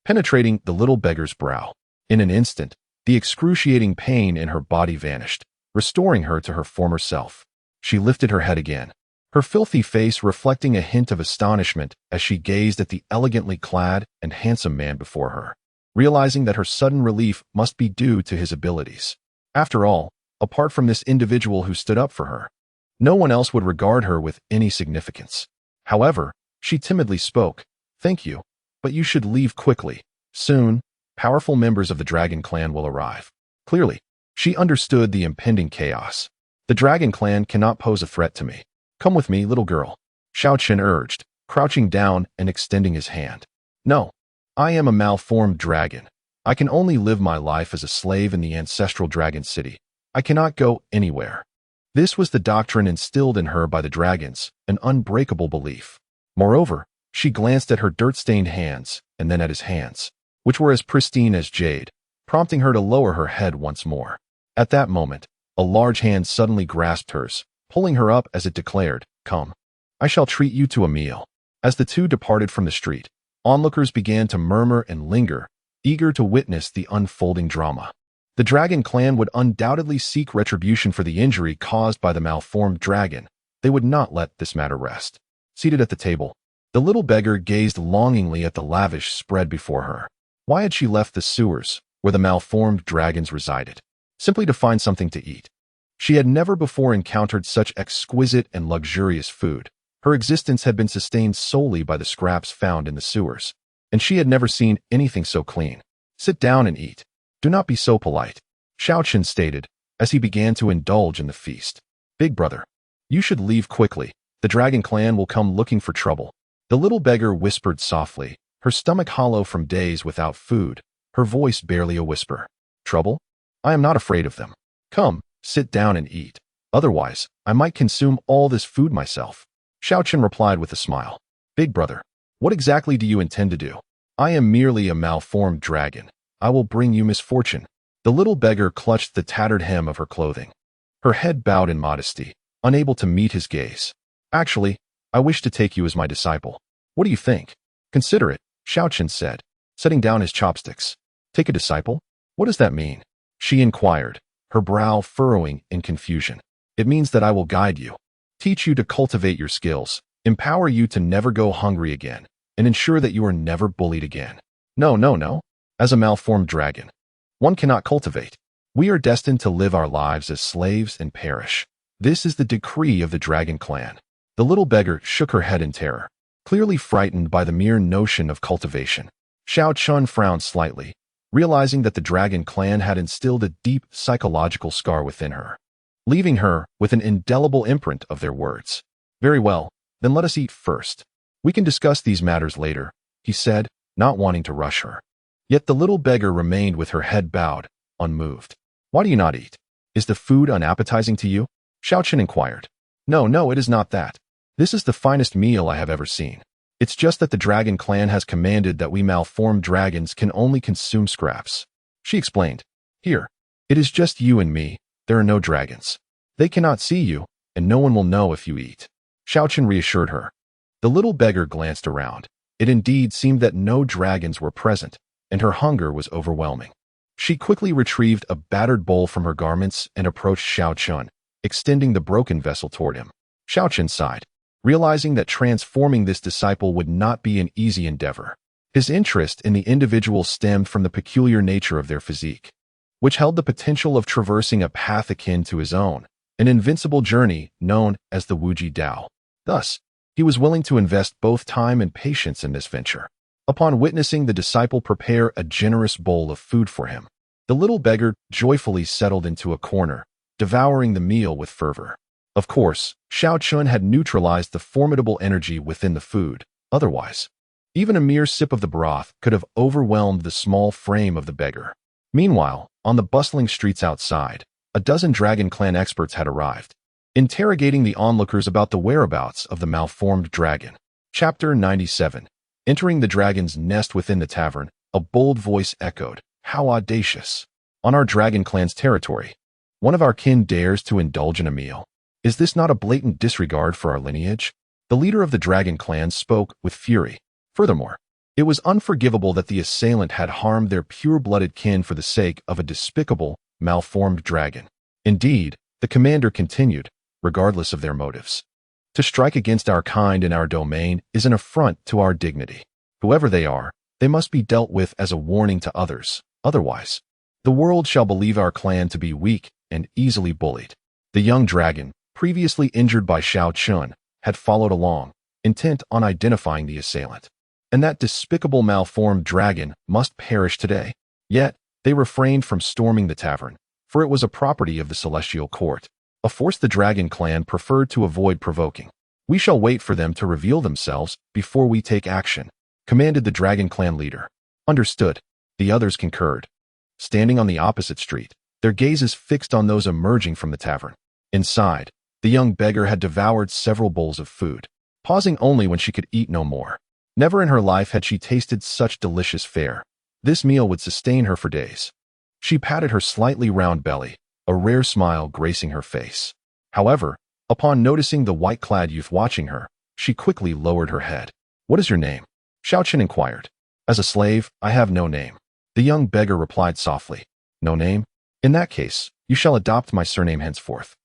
penetrating the little beggar's brow. In an instant, the excruciating pain in her body vanished, restoring her to her former self. She lifted her head again, her filthy face reflecting a hint of astonishment as she gazed at the elegantly clad and handsome man before her. realizing that her sudden relief must be due to his abilities. After all, apart from this individual who stood up for her, no one else would regard her with any significance. However, she timidly spoke, "Thank you, but you should leave quickly. Soon, powerful members of the Dragon Clan will arrive." Clearly, she understood the impending chaos. "The Dragon Clan cannot pose a threat to me. Come with me, little girl," Xiao Chen urged, crouching down and extending his hand. "No, I am a malformed dragon. I can only live my life as a slave in the ancestral dragon city. I cannot go anywhere." This was the doctrine instilled in her by the dragons, an unbreakable belief. Moreover, she glanced at her dirt-stained hands and then at his hands, which were as pristine as jade, prompting her to lower her head once more. At that moment, a large hand suddenly grasped hers, pulling her up as it declared, "Come. I shall treat you to a meal." As the two departed from the street, onlookers began to murmur and linger, eager to witness the unfolding drama. The Dragon Clan would undoubtedly seek retribution for the injury caused by the malformed dragon. They would not let this matter rest. Seated at the table, the little beggar gazed longingly at the lavish spread before her. Why had she left the sewers, where the malformed dragons resided? Simply to find something to eat. She had never before encountered such exquisite and luxurious food. Her existence had been sustained solely by the scraps found in the sewers, and she had never seen anything so clean. "Sit down and eat. Do not be so polite," Xiao Chen stated, as he began to indulge in the feast. "Big brother, you should leave quickly. The Dragon Clan will come looking for trouble." The little beggar whispered softly, her stomach hollow from days without food, her voice barely a whisper. "Trouble? I am not afraid of them. Come, sit down and eat. Otherwise, I might consume all this food myself." Xiao Chen replied with a smile. "Big brother, what exactly do you intend to do? I am merely a malformed dragon. I will bring you misfortune." The little beggar clutched the tattered hem of her clothing. Her head bowed in modesty, unable to meet his gaze. "Actually, I wish to take you as my disciple. What do you think?" "Consider it," Xiao Chen said, setting down his chopsticks. "Take a disciple? What does that mean?" she inquired, her brow furrowing in confusion. "It means that I will guide you, teach you to cultivate your skills, empower you to never go hungry again, and ensure that you are never bullied again." No. As a malformed dragon, one cannot cultivate. We are destined to live our lives as slaves and perish. This is the decree of the Dragon Clan. The little beggar shook her head in terror, clearly frightened by the mere notion of cultivation. Xiao Chen frowned slightly, realizing that the Dragon Clan had instilled a deep psychological scar within her, leaving her with an indelible imprint of their words. "Very well, then let us eat first. We can discuss these matters later," he said, not wanting to rush her. Yet the little beggar remained with her head bowed, unmoved. "Why do you not eat? Is the food unappetizing to you?" Xiao Chen inquired. No, it is not that. This is the finest meal I have ever seen. It's just that the Dragon Clan has commanded that we malformed dragons can only consume scraps," she explained. "Here, it is just you and me. There are no dragons. They cannot see you, and no one will know if you eat." Xiao Chen reassured her. The little beggar glanced around. It indeed seemed that no dragons were present, and her hunger was overwhelming. She quickly retrieved a battered bowl from her garments and approached Xiao Chen, extending the broken vessel toward him. Xiao Chen sighed, realizing that transforming this disciple would not be an easy endeavor. His interest in the individual stemmed from the peculiar nature of their physique, which held the potential of traversing a path akin to his own, an invincible journey known as the Wuji Dao. Thus, he was willing to invest both time and patience in this venture. Upon witnessing the disciple prepare a generous bowl of food for him, the little beggar joyfully settled into a corner, devouring the meal with fervor. Of course, Xiao Chen had neutralized the formidable energy within the food. Otherwise, even a mere sip of the broth could have overwhelmed the small frame of the beggar. Meanwhile, on the bustling streets outside, a dozen Dragon Clan experts had arrived, interrogating the onlookers about the whereabouts of the malformed dragon. Chapter 97. Entering the dragon's nest within the tavern, a bold voice echoed, "How audacious! On our Dragon Clan's territory, one of our kin dares to indulge in a meal. Is this not a blatant disregard for our lineage?" The leader of the Dragon Clan spoke with fury. Furthermore, it was unforgivable that the assailant had harmed their pure-blooded kin for the sake of a despicable, malformed dragon. Indeed, the commander continued, regardless of their motives, "To strike against our kind in our domain is an affront to our dignity. Whoever they are, They must be dealt with as a warning to others. Otherwise, the world shall believe our clan to be weak and easily bullied. The young dragon, previously injured by Xiao Chen, had followed along, intent on identifying the assailant. And that despicable malformed dragon must perish today. Yet, they refrained from storming the tavern, for it was a property of the celestial court, a force the dragon clan preferred to avoid provoking. We shall wait for them to reveal themselves before we take action, commanded the dragon clan leader. Understood. The others concurred. Standing on the opposite street, their gazes fixed on those emerging from the tavern. Inside, the young beggar had devoured several bowls of food, pausing only when she could eat no more. Never in her life had she tasted such delicious fare. This meal would sustain her for days. She patted her slightly round belly, a rare smile gracing her face. However, upon noticing the white-clad youth watching her, she quickly lowered her head. "What is your name?" Xiao Chen inquired. "As a slave, I have no name." The young beggar replied softly. "No name? In that case, you shall adopt my surname henceforth.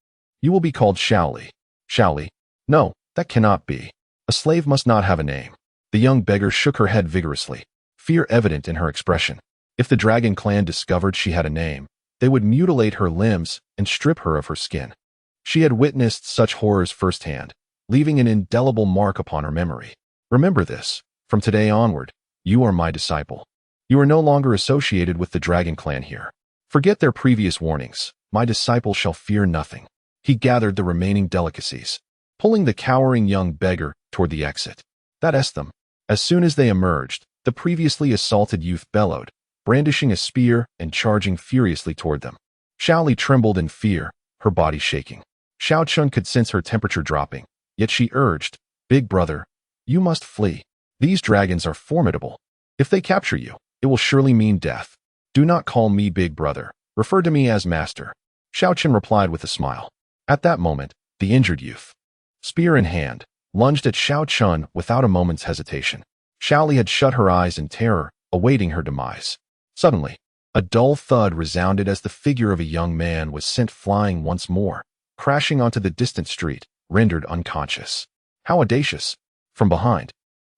You will be called Xiaoli." "Xiaoli? No, that cannot be. A slave must not have a name." The young beggar shook her head vigorously, fear evident in her expression. If the dragon clan discovered she had a name, they would mutilate her limbs and strip her of her skin. She had witnessed such horrors firsthand, leaving an indelible mark upon her memory. "Remember this. From today onward, you are my disciple. You are no longer associated with the dragon clan here. Forget their previous warnings. My disciple shall fear nothing." He gathered the remaining delicacies, pulling the cowering young beggar toward the exit. That's them. As soon as they emerged, the previously assaulted youth bellowed, brandishing a spear and charging furiously toward them. Xiaoli trembled in fear, her body shaking. Xiao Chen could sense her temperature dropping, yet she urged, "Big brother, you must flee. These dragons are formidable. If they capture you, it will surely mean death. Do not call me big brother. Refer to me as master." Xiao Chen replied with a smile. At that moment, the injured youth, spear in hand, lunged at Xiao Chen without a moment's hesitation. Xiaoli had shut her eyes in terror, awaiting her demise. Suddenly, a dull thud resounded as the figure of a young man was sent flying once more, crashing onto the distant street, rendered unconscious. "How audacious!" From behind,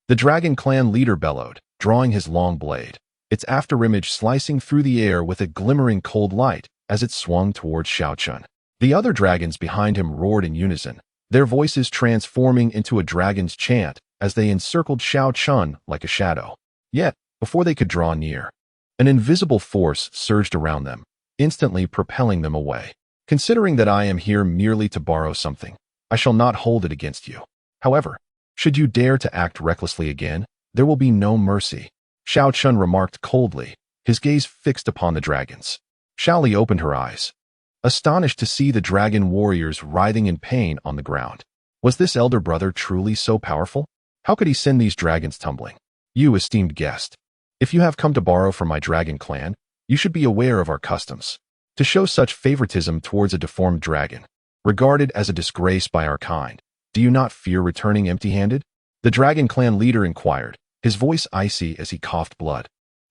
the dragon clan leader bellowed, drawing his long blade, its afterimage slicing through the air with a glimmering cold light as it swung towards Xiao Chen. The other dragons behind him roared in unison, their voices transforming into a dragon's chant as they encircled Xiao Chen like a shadow. Yet, before they could draw near, an invisible force surged around them, instantly propelling them away. "Considering that I am here merely to borrow something, I shall not hold it against you. However, should you dare to act recklessly again, there will be no mercy," Xiao Chen remarked coldly, his gaze fixed upon the dragons. Xiaoli opened her eyes, astonished to see the dragon warriors writhing in pain on the ground. Was this elder brother truly so powerful? How could he send these dragons tumbling? "You, esteemed guest, if you have come to borrow from my dragon clan, you should be aware of our customs. To show such favoritism towards a deformed dragon, regarded as a disgrace by our kind, do you not fear returning empty-handed?" The dragon clan leader inquired, his voice icy as he coughed blood.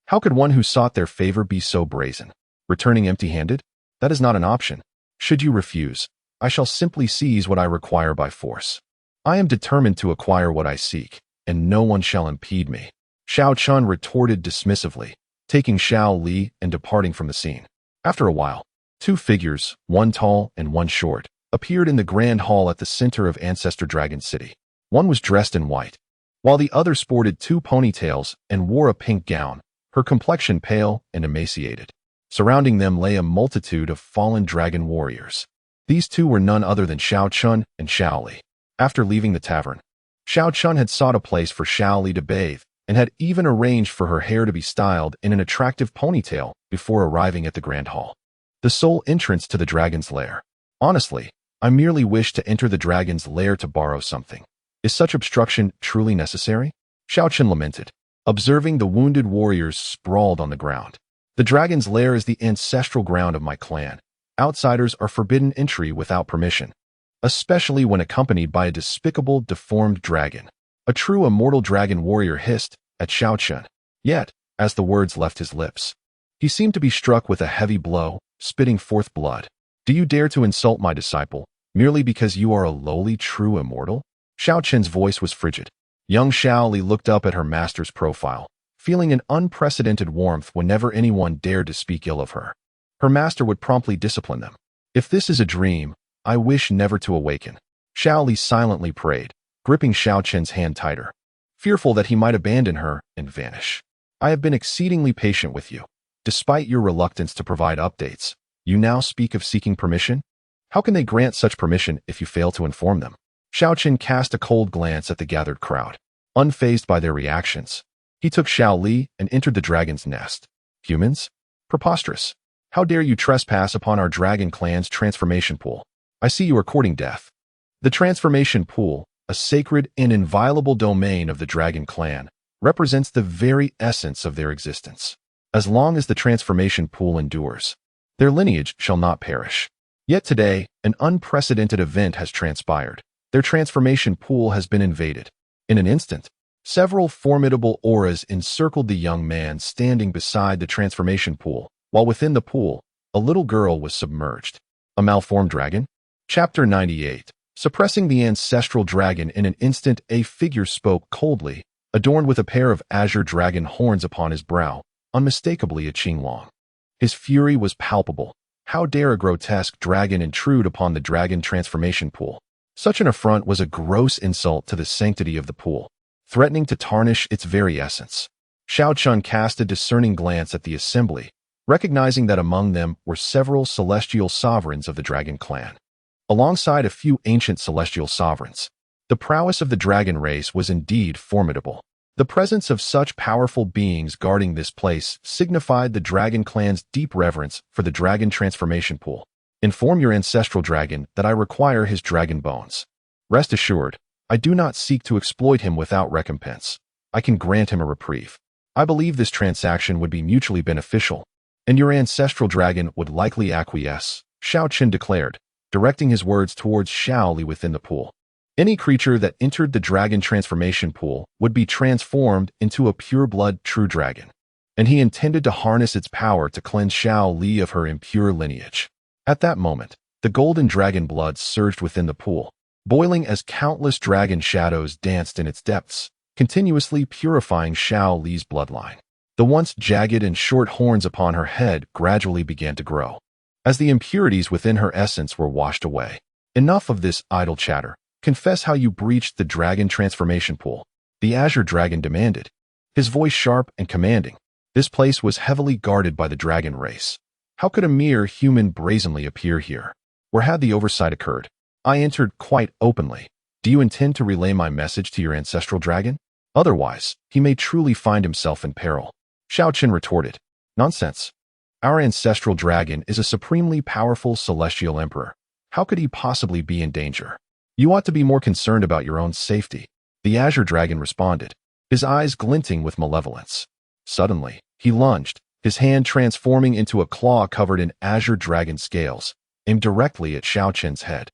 How could one who sought their favor be so brazen? Returning empty-handed? That is not an option. Should you refuse, I shall simply seize what I require by force. I am determined to acquire what I seek, and no one shall impede me. Xiao Chen retorted dismissively, taking Xiao Li and departing from the scene. After a while, two figures, one tall and one short, appeared in the grand hall at the center of Ancestor Dragon City. One was dressed in white, while the other sported two ponytails and wore a pink gown, her complexion pale and emaciated. Surrounding them lay a multitude of fallen dragon warriors. These two were none other than Xiao Chen and Xiao Li. After leaving the tavern, Xiao Chen had sought a place for Xiao Li to bathe and had even arranged for her hair to be styled in an attractive ponytail before arriving at the grand hall, the sole entrance to the dragon's lair. "Honestly, I merely wish to enter the dragon's lair to borrow something. Is such obstruction truly necessary?" Xiao Chen lamented, observing the wounded warriors sprawled on the ground. "The dragon's lair is the ancestral ground of my clan. Outsiders are forbidden entry without permission, especially when accompanied by a despicable, deformed dragon." A true immortal dragon warrior hissed at Xiao Chen. Yet, as the words left his lips, he seemed to be struck with a heavy blow, spitting forth blood. "Do you dare to insult my disciple, merely because you are a lowly true immortal?" Xiao Chen's voice was frigid. Young Xiao Li looked up at her master's profile, feeling an unprecedented warmth whenever anyone dared to speak ill of her. Her master would promptly discipline them. If this is a dream, I wish never to awaken. Xiao Li silently prayed, gripping Xiao Chen's hand tighter, fearful that he might abandon her and vanish. I have been exceedingly patient with you. Despite your reluctance to provide updates, you now speak of seeking permission? How can they grant such permission if you fail to inform them? Xiao Chen cast a cold glance at the gathered crowd. Unfazed by their reactions, he took Xiao Li and entered the dragon's nest. Humans? Preposterous. How dare you trespass upon our dragon clan's transformation pool? I see you are courting death. The transformation pool, a sacred and inviolable domain of the dragon clan, represents the very essence of their existence. As long as the transformation pool endures, their lineage shall not perish. Yet today, an unprecedented event has transpired. Their transformation pool has been invaded. In an instant, several formidable auras encircled the young man standing beside the transformation pool, while within the pool, a little girl was submerged. A malformed dragon? Chapter 98. Suppressing the ancestral dragon in an instant, a figure spoke coldly, adorned with a pair of azure dragon horns upon his brow, unmistakably a Qinglong. His fury was palpable. How dare a grotesque dragon intrude upon the dragon transformation pool? Such an affront was a gross insult to the sanctity of the pool, threatening to tarnish its very essence. Xiao Chen cast a discerning glance at the assembly, recognizing that among them were several celestial sovereigns of the dragon clan, alongside a few ancient celestial sovereigns. The prowess of the dragon race was indeed formidable. The presence of such powerful beings guarding this place signified the dragon clan's deep reverence for the dragon transformation pool. Inform your ancestral dragon that I require his dragon bones. Rest assured, I do not seek to exploit him without recompense. I can grant him a reprieve. I believe this transaction would be mutually beneficial, and your ancestral dragon would likely acquiesce, Xiao Chen declared, directing his words towards Xiao Li within the pool. Any creature that entered the dragon transformation pool would be transformed into a pure-blood true dragon, and he intended to harness its power to cleanse Xiao Li of her impure lineage. At that moment, the golden dragon blood surged within the pool, boiling as countless dragon shadows danced in its depths, continuously purifying Xiao Li's bloodline. The once jagged and short horns upon her head gradually began to grow, as the impurities within her essence were washed away. Enough of this idle chatter. Confess how you breached the dragon transformation pool, the azure dragon demanded, his voice sharp and commanding. This place was heavily guarded by the dragon race. How could a mere human brazenly appear here? Where had the oversight occurred? I entered quite openly. Do you intend to relay my message to your ancestral dragon? Otherwise, he may truly find himself in peril. Xiao Chen retorted. Nonsense. Our ancestral dragon is a supremely powerful celestial emperor. How could he possibly be in danger? You ought to be more concerned about your own safety, the azure dragon responded, his eyes glinting with malevolence. Suddenly, he lunged, his hand transforming into a claw covered in azure dragon scales, aimed directly at Xiao Chen's head.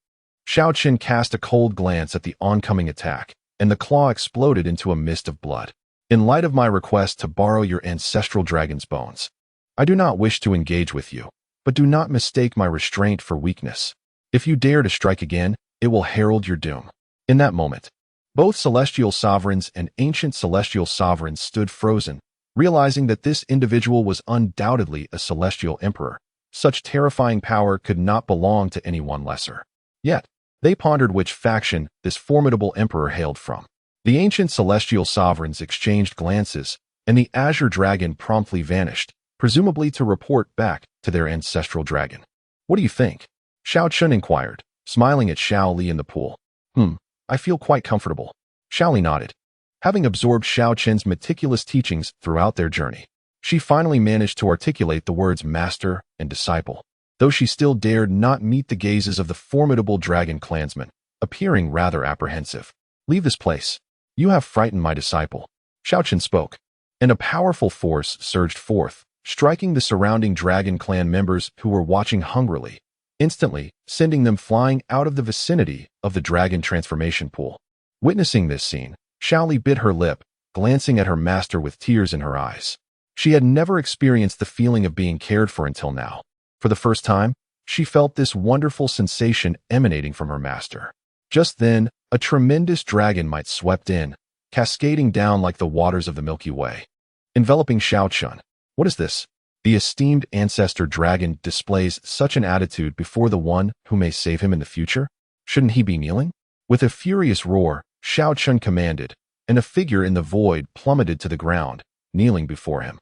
Xiao Chen cast a cold glance at the oncoming attack, and the claw exploded into a mist of blood. In light of my request to borrow your ancestral dragon's bones, I do not wish to engage with you, but do not mistake my restraint for weakness. If you dare to strike again, it will herald your doom. In that moment, both celestial sovereigns and ancient celestial sovereigns stood frozen, realizing that this individual was undoubtedly a celestial emperor. Such terrifying power could not belong to anyone lesser. Yet, they pondered which faction this formidable emperor hailed from. The ancient celestial sovereigns exchanged glances, and the azure dragon promptly vanished, presumably to report back to their ancestral dragon. What do you think? Xiao Chen inquired, smiling at Xiao Li in the pool. I feel quite comfortable. Xiao Li nodded. Having absorbed Xiao Chen's meticulous teachings throughout their journey, she finally managed to articulate the words master and disciple, though she still dared not meet the gazes of the formidable dragon clansman, appearing rather apprehensive. Leave this place. You have frightened my disciple. Xiao Chen spoke, and a powerful force surged forth, striking the surrounding dragon clan members who were watching hungrily, instantly sending them flying out of the vicinity of the dragon transformation pool. Witnessing this scene, Xiao Li bit her lip, glancing at her master with tears in her eyes. She had never experienced the feeling of being cared for until now. For the first time, she felt this wonderful sensation emanating from her master. Just then, a tremendous dragon might swept in, cascading down like the waters of the Milky Way. Enveloping Xiao Chen. What is this? The esteemed ancestor dragon displays such an attitude before the one who may save him in the future? Shouldn't he be kneeling? With a furious roar, Xiao Chen commanded, and a figure in the void plummeted to the ground, kneeling before him.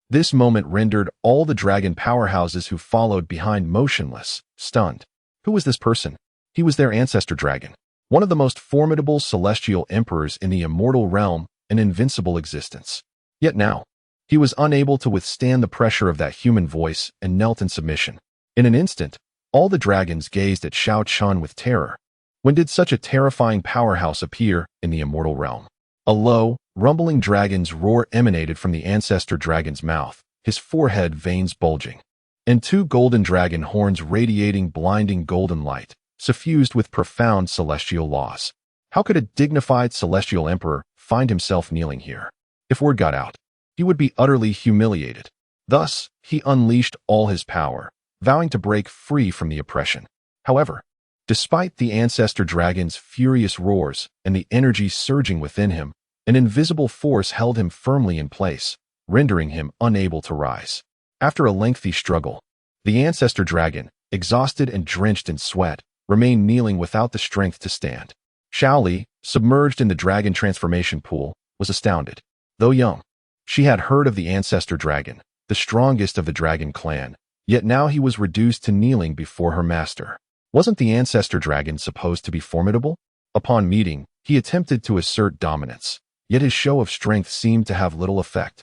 This moment rendered all the dragon powerhouses who followed behind motionless, stunned. Who was this person? He was their ancestor dragon, one of the most formidable celestial emperors in the immortal realm, an invincible existence. Yet now, he was unable to withstand the pressure of that human voice and knelt in submission. In an instant, all the dragons gazed at Xiao Chen with terror. When did such a terrifying powerhouse appear in the immortal realm? A low, rumbling dragon's roar emanated from the ancestor dragon's mouth, his forehead veins bulging, and two golden dragon horns radiating blinding golden light, suffused with profound celestial laws. How could a dignified celestial emperor find himself kneeling here? If word got out, he would be utterly humiliated. Thus, he unleashed all his power, vowing to break free from the oppression. However, despite the ancestor dragon's furious roars and the energy surging within him, an invisible force held him firmly in place, rendering him unable to rise. After a lengthy struggle, the ancestor dragon, exhausted and drenched in sweat, remained kneeling without the strength to stand. Xiao Li, submerged in the dragon transformation pool, was astounded. Though young, she had heard of the ancestor dragon, the strongest of the dragon clan, yet now he was reduced to kneeling before her master. Wasn't the ancestor dragon supposed to be formidable? Upon meeting, he attempted to assert dominance, yet his show of strength seemed to have little effect.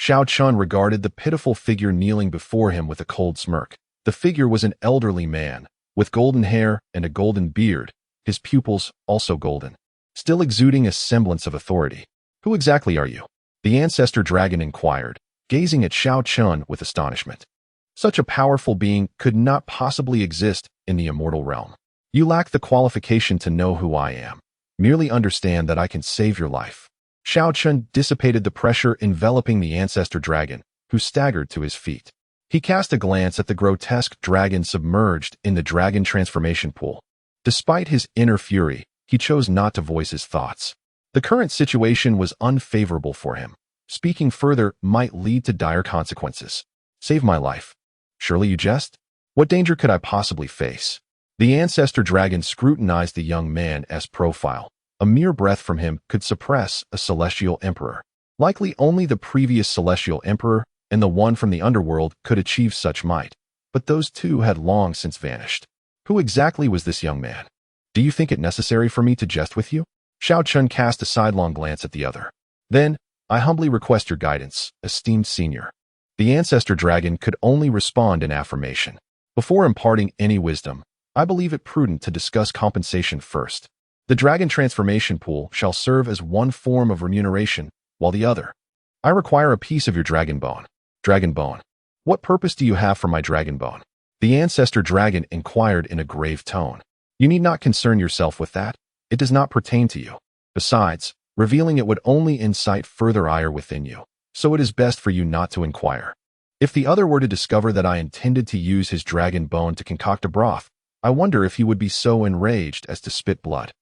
Xiao Chen regarded the pitiful figure kneeling before him with a cold smirk. The figure was an elderly man, with golden hair and a golden beard, his pupils also golden, still exuding a semblance of authority. Who exactly are you? The ancestor dragon inquired, gazing at Xiao Chen with astonishment. Such a powerful being could not possibly exist in the immortal realm. You lack the qualification to know who I am. Merely understand that I can save your life. Xiao Chen dissipated the pressure enveloping the ancestor dragon, who staggered to his feet. He cast a glance at the grotesque dragon submerged in the dragon transformation pool. Despite his inner fury, he chose not to voice his thoughts. The current situation was unfavorable for him. Speaking further might lead to dire consequences. Save my life. Surely you jest? What danger could I possibly face? The ancestor dragon scrutinized the young man's profile. A mere breath from him could suppress a celestial emperor. Likely only the previous celestial emperor and the one from the underworld could achieve such might, but those two had long since vanished. Who exactly was this young man? Do you think it necessary for me to jest with you? Xiao Chen cast a sidelong glance at the other. Then, I humbly request your guidance, esteemed senior. The ancestor dragon could only respond in affirmation. Before imparting any wisdom, I believe it prudent to discuss compensation first. The dragon transformation pool shall serve as one form of remuneration, while the other. I require a piece of your dragon bone. Dragon bone. What purpose do you have for my dragon bone? The ancestor dragon inquired in a grave tone. You need not concern yourself with that. It does not pertain to you. Besides, revealing it would only incite further ire within you, so it is best for you not to inquire. If the other were to discover that I intended to use his dragon bone to concoct a broth, I wonder if he would be so enraged as to spit blood.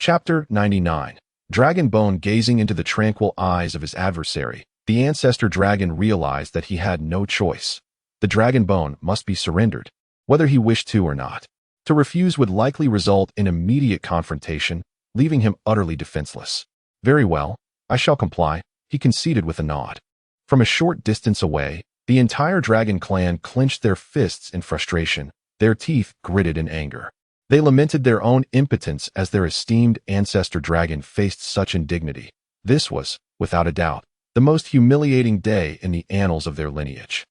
Chapter 99. Dragon Bone. Gazing into the tranquil eyes of his adversary, the ancestor dragon realized that he had no choice. The dragon bone must be surrendered, whether he wished to or not. To refuse would likely result in immediate confrontation, leaving him utterly defenseless. Very well, I shall comply, he conceded with a nod. From a short distance away, the entire dragon clan clenched their fists in frustration, their teeth gritted in anger. They lamented their own impotence as their esteemed ancestor dragon faced such indignity. This was, without a doubt, the most humiliating day in the annals of their lineage.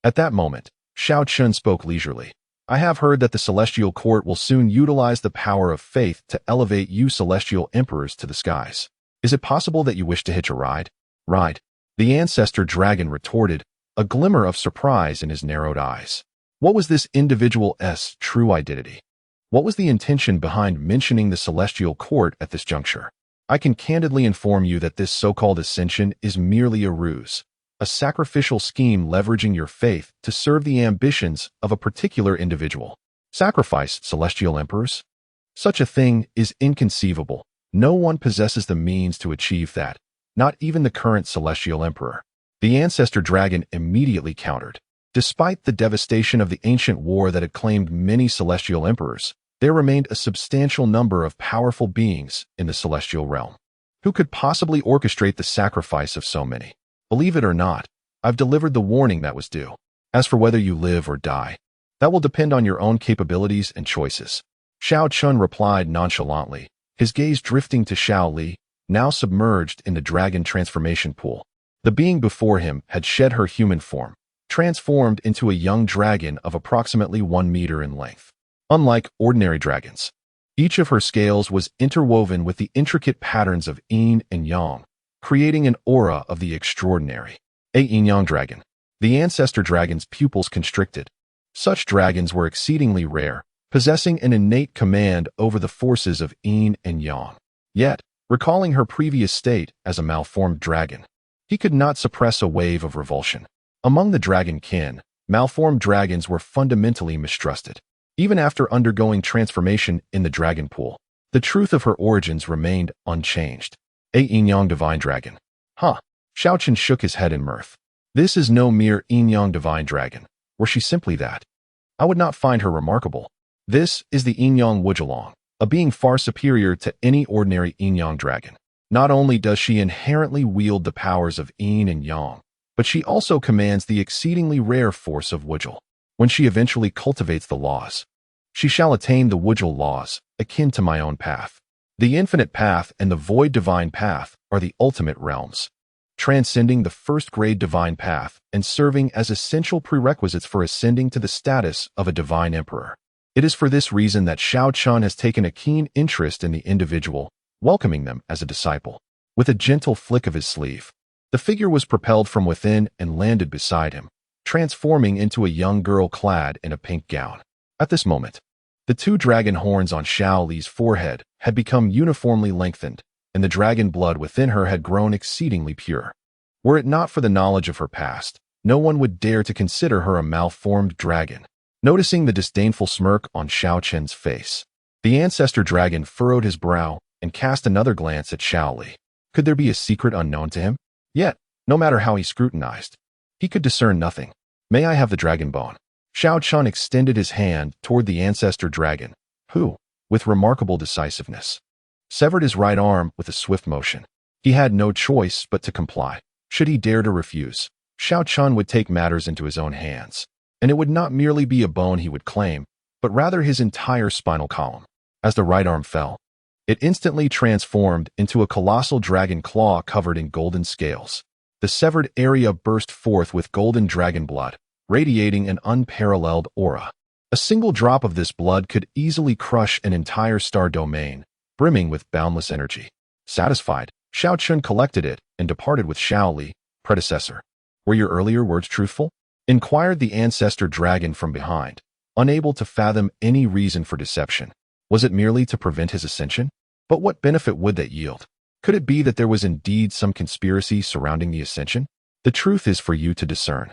At that moment, Xiao Chen spoke leisurely. I have heard that the celestial court will soon utilize the power of faith to elevate you celestial emperors to the skies. Is it possible that you wish to hitch a ride? Ride? The ancestor dragon retorted, a glimmer of surprise in his narrowed eyes. What was this individual's true identity? What was the intention behind mentioning the celestial court at this juncture? I can candidly inform you that this so-called ascension is merely a ruse, a sacrificial scheme leveraging your faith to serve the ambitions of a particular individual. Sacrifice celestial emperors? Such a thing is inconceivable. No one possesses the means to achieve that, not even the current celestial emperor. The ancestor dragon immediately countered. Despite the devastation of the ancient war that had claimed many celestial emperors, there remained a substantial number of powerful beings in the celestial realm. Who could possibly orchestrate the sacrifice of so many? Believe it or not, I've delivered the warning that was due. As for whether you live or die, that will depend on your own capabilities and choices. Xiao Chen replied nonchalantly, his gaze drifting to Xiao Li, now submerged in the dragon transformation pool. The being before him had shed her human form, transformed into a young dragon of approximately 1 meter in length. Unlike ordinary dragons, each of her scales was interwoven with the intricate patterns of yin and yang, creating an aura of the extraordinary. A yin-yang dragon. The ancestor dragon's pupils constricted. Such dragons were exceedingly rare, possessing an innate command over the forces of yin and yang. Yet, recalling her previous state as a malformed dragon, he could not suppress a wave of revulsion. Among the dragon kin, malformed dragons were fundamentally mistrusted. Even after undergoing transformation in the dragon pool, the truth of her origins remained unchanged. A yin-yang divine dragon. Huh. Xiao Chen shook his head in mirth. This is no mere yin-yang divine dragon. Were she simply that, I would not find her remarkable. This is the yin-yang Wujilong, a being far superior to any ordinary yin-yang dragon. Not only does she inherently wield the powers of yin and yang, but she also commands the exceedingly rare force of Wujil. When she eventually cultivates the laws, she shall attain the Wujil laws, akin to my own path. The infinite path and the void divine path are the ultimate realms, transcending the first-grade divine path and serving as essential prerequisites for ascending to the status of a divine emperor. It is for this reason that Xiao Chen has taken a keen interest in the individual, welcoming them as a disciple. With a gentle flick of his sleeve, the figure was propelled from within and landed beside him, transforming into a young girl clad in a pink gown. At this moment, the 2 dragon horns on Xiao Li's forehead had become uniformly lengthened, and the dragon blood within her had grown exceedingly pure. Were it not for the knowledge of her past, no one would dare to consider her a malformed dragon. Noticing the disdainful smirk on Xiao Chen's face, the ancestor dragon furrowed his brow and cast another glance at Xiao Li. Could there be a secret unknown to him? Yet, no matter how he scrutinized, he could discern nothing. May I have the dragon bone? Xiao Chen extended his hand toward the ancestor dragon, who, with remarkable decisiveness, severed his right arm with a swift motion. He had no choice but to comply. Should he dare to refuse, Xiao Chen would take matters into his own hands, and it would not merely be a bone he would claim, but rather his entire spinal column. As the right arm fell, it instantly transformed into a colossal dragon claw covered in golden scales. The severed area burst forth with golden dragon blood, radiating an unparalleled aura. A single drop of this blood could easily crush an entire star domain, brimming with boundless energy. Satisfied, Xiao Chen collected it and departed with Xiao Li, predecessor. Were your earlier words truthful? Inquired the ancestor dragon from behind, unable to fathom any reason for deception. Was it merely to prevent his ascension? But what benefit would that yield? Could it be that there was indeed some conspiracy surrounding the ascension? The truth is for you to discern.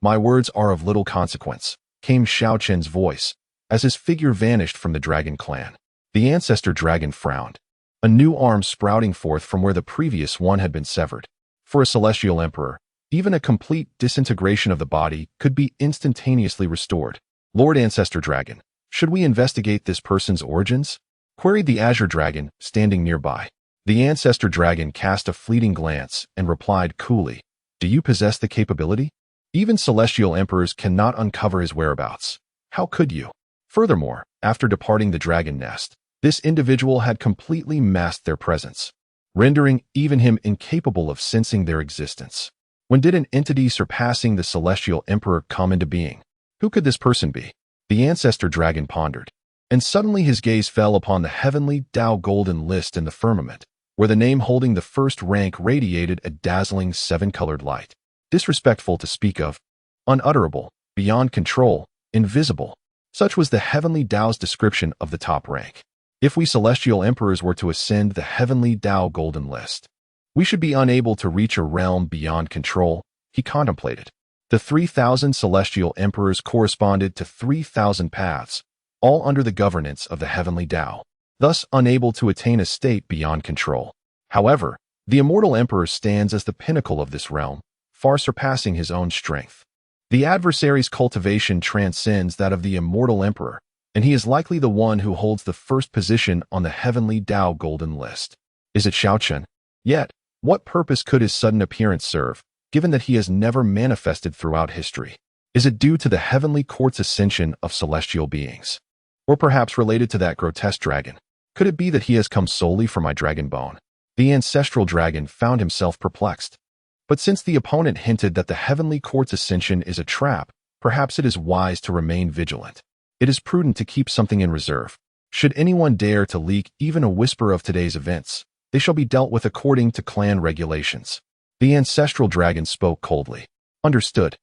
My words are of little consequence, came Xiao Chen's voice, as his figure vanished from the dragon clan. The ancestor dragon frowned, a new arm sprouting forth from where the previous one had been severed. For a celestial emperor, even a complete disintegration of the body could be instantaneously restored. Lord Ancestor Dragon, should we investigate this person's origins? Queried the Azure Dragon, standing nearby. The Ancestor Dragon cast a fleeting glance and replied coolly, do you possess the capability? Even celestial emperors cannot uncover his whereabouts. How could you? Furthermore, after departing the dragon nest, this individual had completely masked their presence, rendering even him incapable of sensing their existence. When did an entity surpassing the celestial emperor come into being? Who could this person be? The Ancestor Dragon pondered, and suddenly his gaze fell upon the Heavenly Dao Golden List in the firmament, where the name holding the first rank radiated a dazzling 7-colored light. Disrespectful to speak of, unutterable, beyond control, invisible. Such was the Heavenly Dao's description of the top rank. If we celestial emperors were to ascend the Heavenly Dao Golden List, we should be unable to reach a realm beyond control, he contemplated. The 3,000 celestial emperors corresponded to 3,000 paths, all under the governance of the Heavenly Dao, thus unable to attain a state beyond control. However, the immortal emperor stands as the pinnacle of this realm, far surpassing his own strength. The adversary's cultivation transcends that of the immortal emperor, and he is likely the one who holds the first position on the Heavenly Dao Golden List. Is it Xiao Chen? Yet, what purpose could his sudden appearance serve, given that he has never manifested throughout history? Is it due to the heavenly court's ascension of celestial beings? Or perhaps related to that grotesque dragon? Could it be that he has come solely for my dragon bone? The ancestral dragon found himself perplexed. But since the opponent hinted that the heavenly court's ascension is a trap, perhaps it is wise to remain vigilant. It is prudent to keep something in reserve. Should anyone dare to leak even a whisper of today's events, they shall be dealt with according to clan regulations. The ancestral dragon spoke coldly. Understood.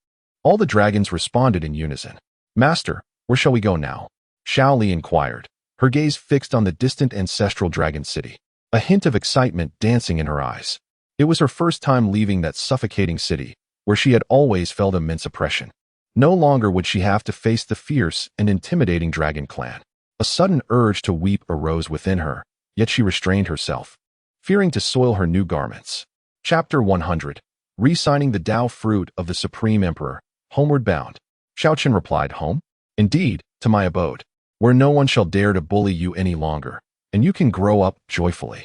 All the dragons responded in unison. Master, where shall we go now? Xiao Li inquired, her gaze fixed on the distant ancestral dragon city, a hint of excitement dancing in her eyes. It was her first time leaving that suffocating city, where she had always felt immense oppression. No longer would she have to face the fierce and intimidating dragon clan. A sudden urge to weep arose within her, yet she restrained herself, fearing to soil her new garments. Chapter 100. Re-signing the Tao fruit of the Supreme Emperor, homeward bound. Xiao Chen replied, Home? Indeed, to my abode, where no one shall dare to bully you any longer, and you can grow up joyfully.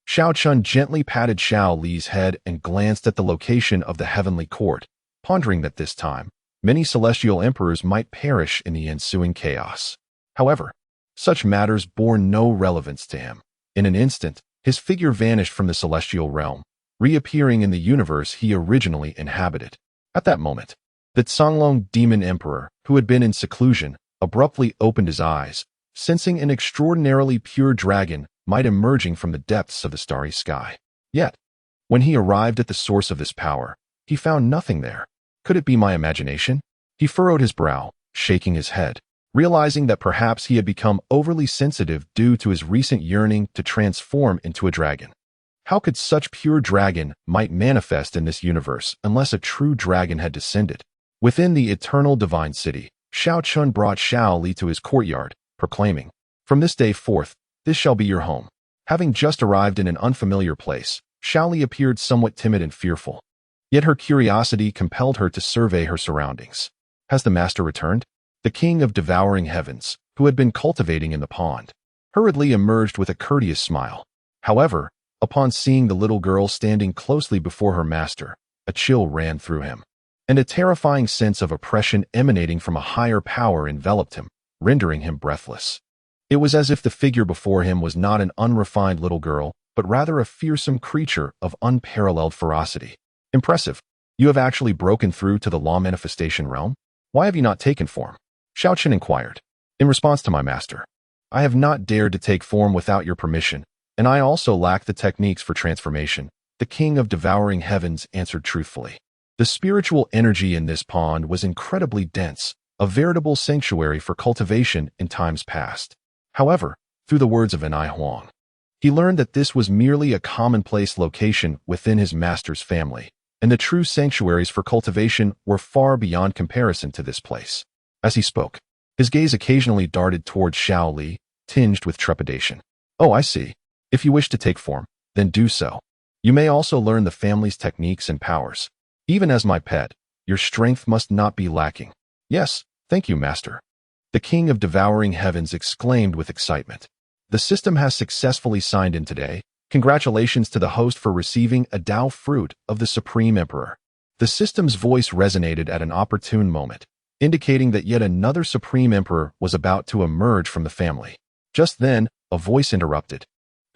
Xiao Chen gently patted Xiao Li's head and glanced at the location of the heavenly court, pondering that this time, many celestial emperors might perish in the ensuing chaos. However, such matters bore no relevance to him. In an instant, his figure vanished from the celestial realm, reappearing in the universe he originally inhabited. At that moment, the Songlong demon emperor, who had been in seclusion, abruptly opened his eyes, sensing an extraordinarily pure dragon might emerging from the depths of the starry sky. Yet, when he arrived at the source of this power, he found nothing there. Could it be my imagination? He furrowed his brow, shaking his head, realizing that perhaps he had become overly sensitive due to his recent yearning to transform into a dragon. How could such pure dragon might manifest in this universe unless a true dragon had descended? Within the eternal divine city, Xiao Chen brought Xiao Li to his courtyard, proclaiming, From this day forth, this shall be your home. Having just arrived in an unfamiliar place, Xiao Li appeared somewhat timid and fearful. Yet her curiosity compelled her to survey her surroundings. Has the master returned? The king of devouring heavens, who had been cultivating in the pond, hurriedly emerged with a courteous smile. However, upon seeing the little girl standing closely before her master, a chill ran through him, and a terrifying sense of oppression emanating from a higher power enveloped him, rendering him breathless. It was as if the figure before him was not an unrefined little girl, but rather a fearsome creature of unparalleled ferocity. Impressive. You have actually broken through to the law manifestation realm? Why have you not taken form? Xiao Chen inquired. In response to my master, I have not dared to take form without your permission, and I also lack the techniques for transformation, the king of devouring heavens answered truthfully. The spiritual energy in this pond was incredibly dense, a veritable sanctuary for cultivation in times past. However, through the words of Anai Huang, he learned that this was merely a commonplace location within his master's family, and the true sanctuaries for cultivation were far beyond comparison to this place. As he spoke, his gaze occasionally darted towards Xiao Li, tinged with trepidation. Oh, I see. If you wish to take form, then do so. You may also learn the family's techniques and powers. Even as my pet, your strength must not be lacking. Yes, thank you, master. The king of devouring heavens exclaimed with excitement. The system has successfully signed in today. Congratulations to the host for receiving a Tao fruit of the Supreme Emperor. The system's voice resonated at an opportune moment, indicating that yet another Supreme Emperor was about to emerge from the family. Just then, a voice interrupted.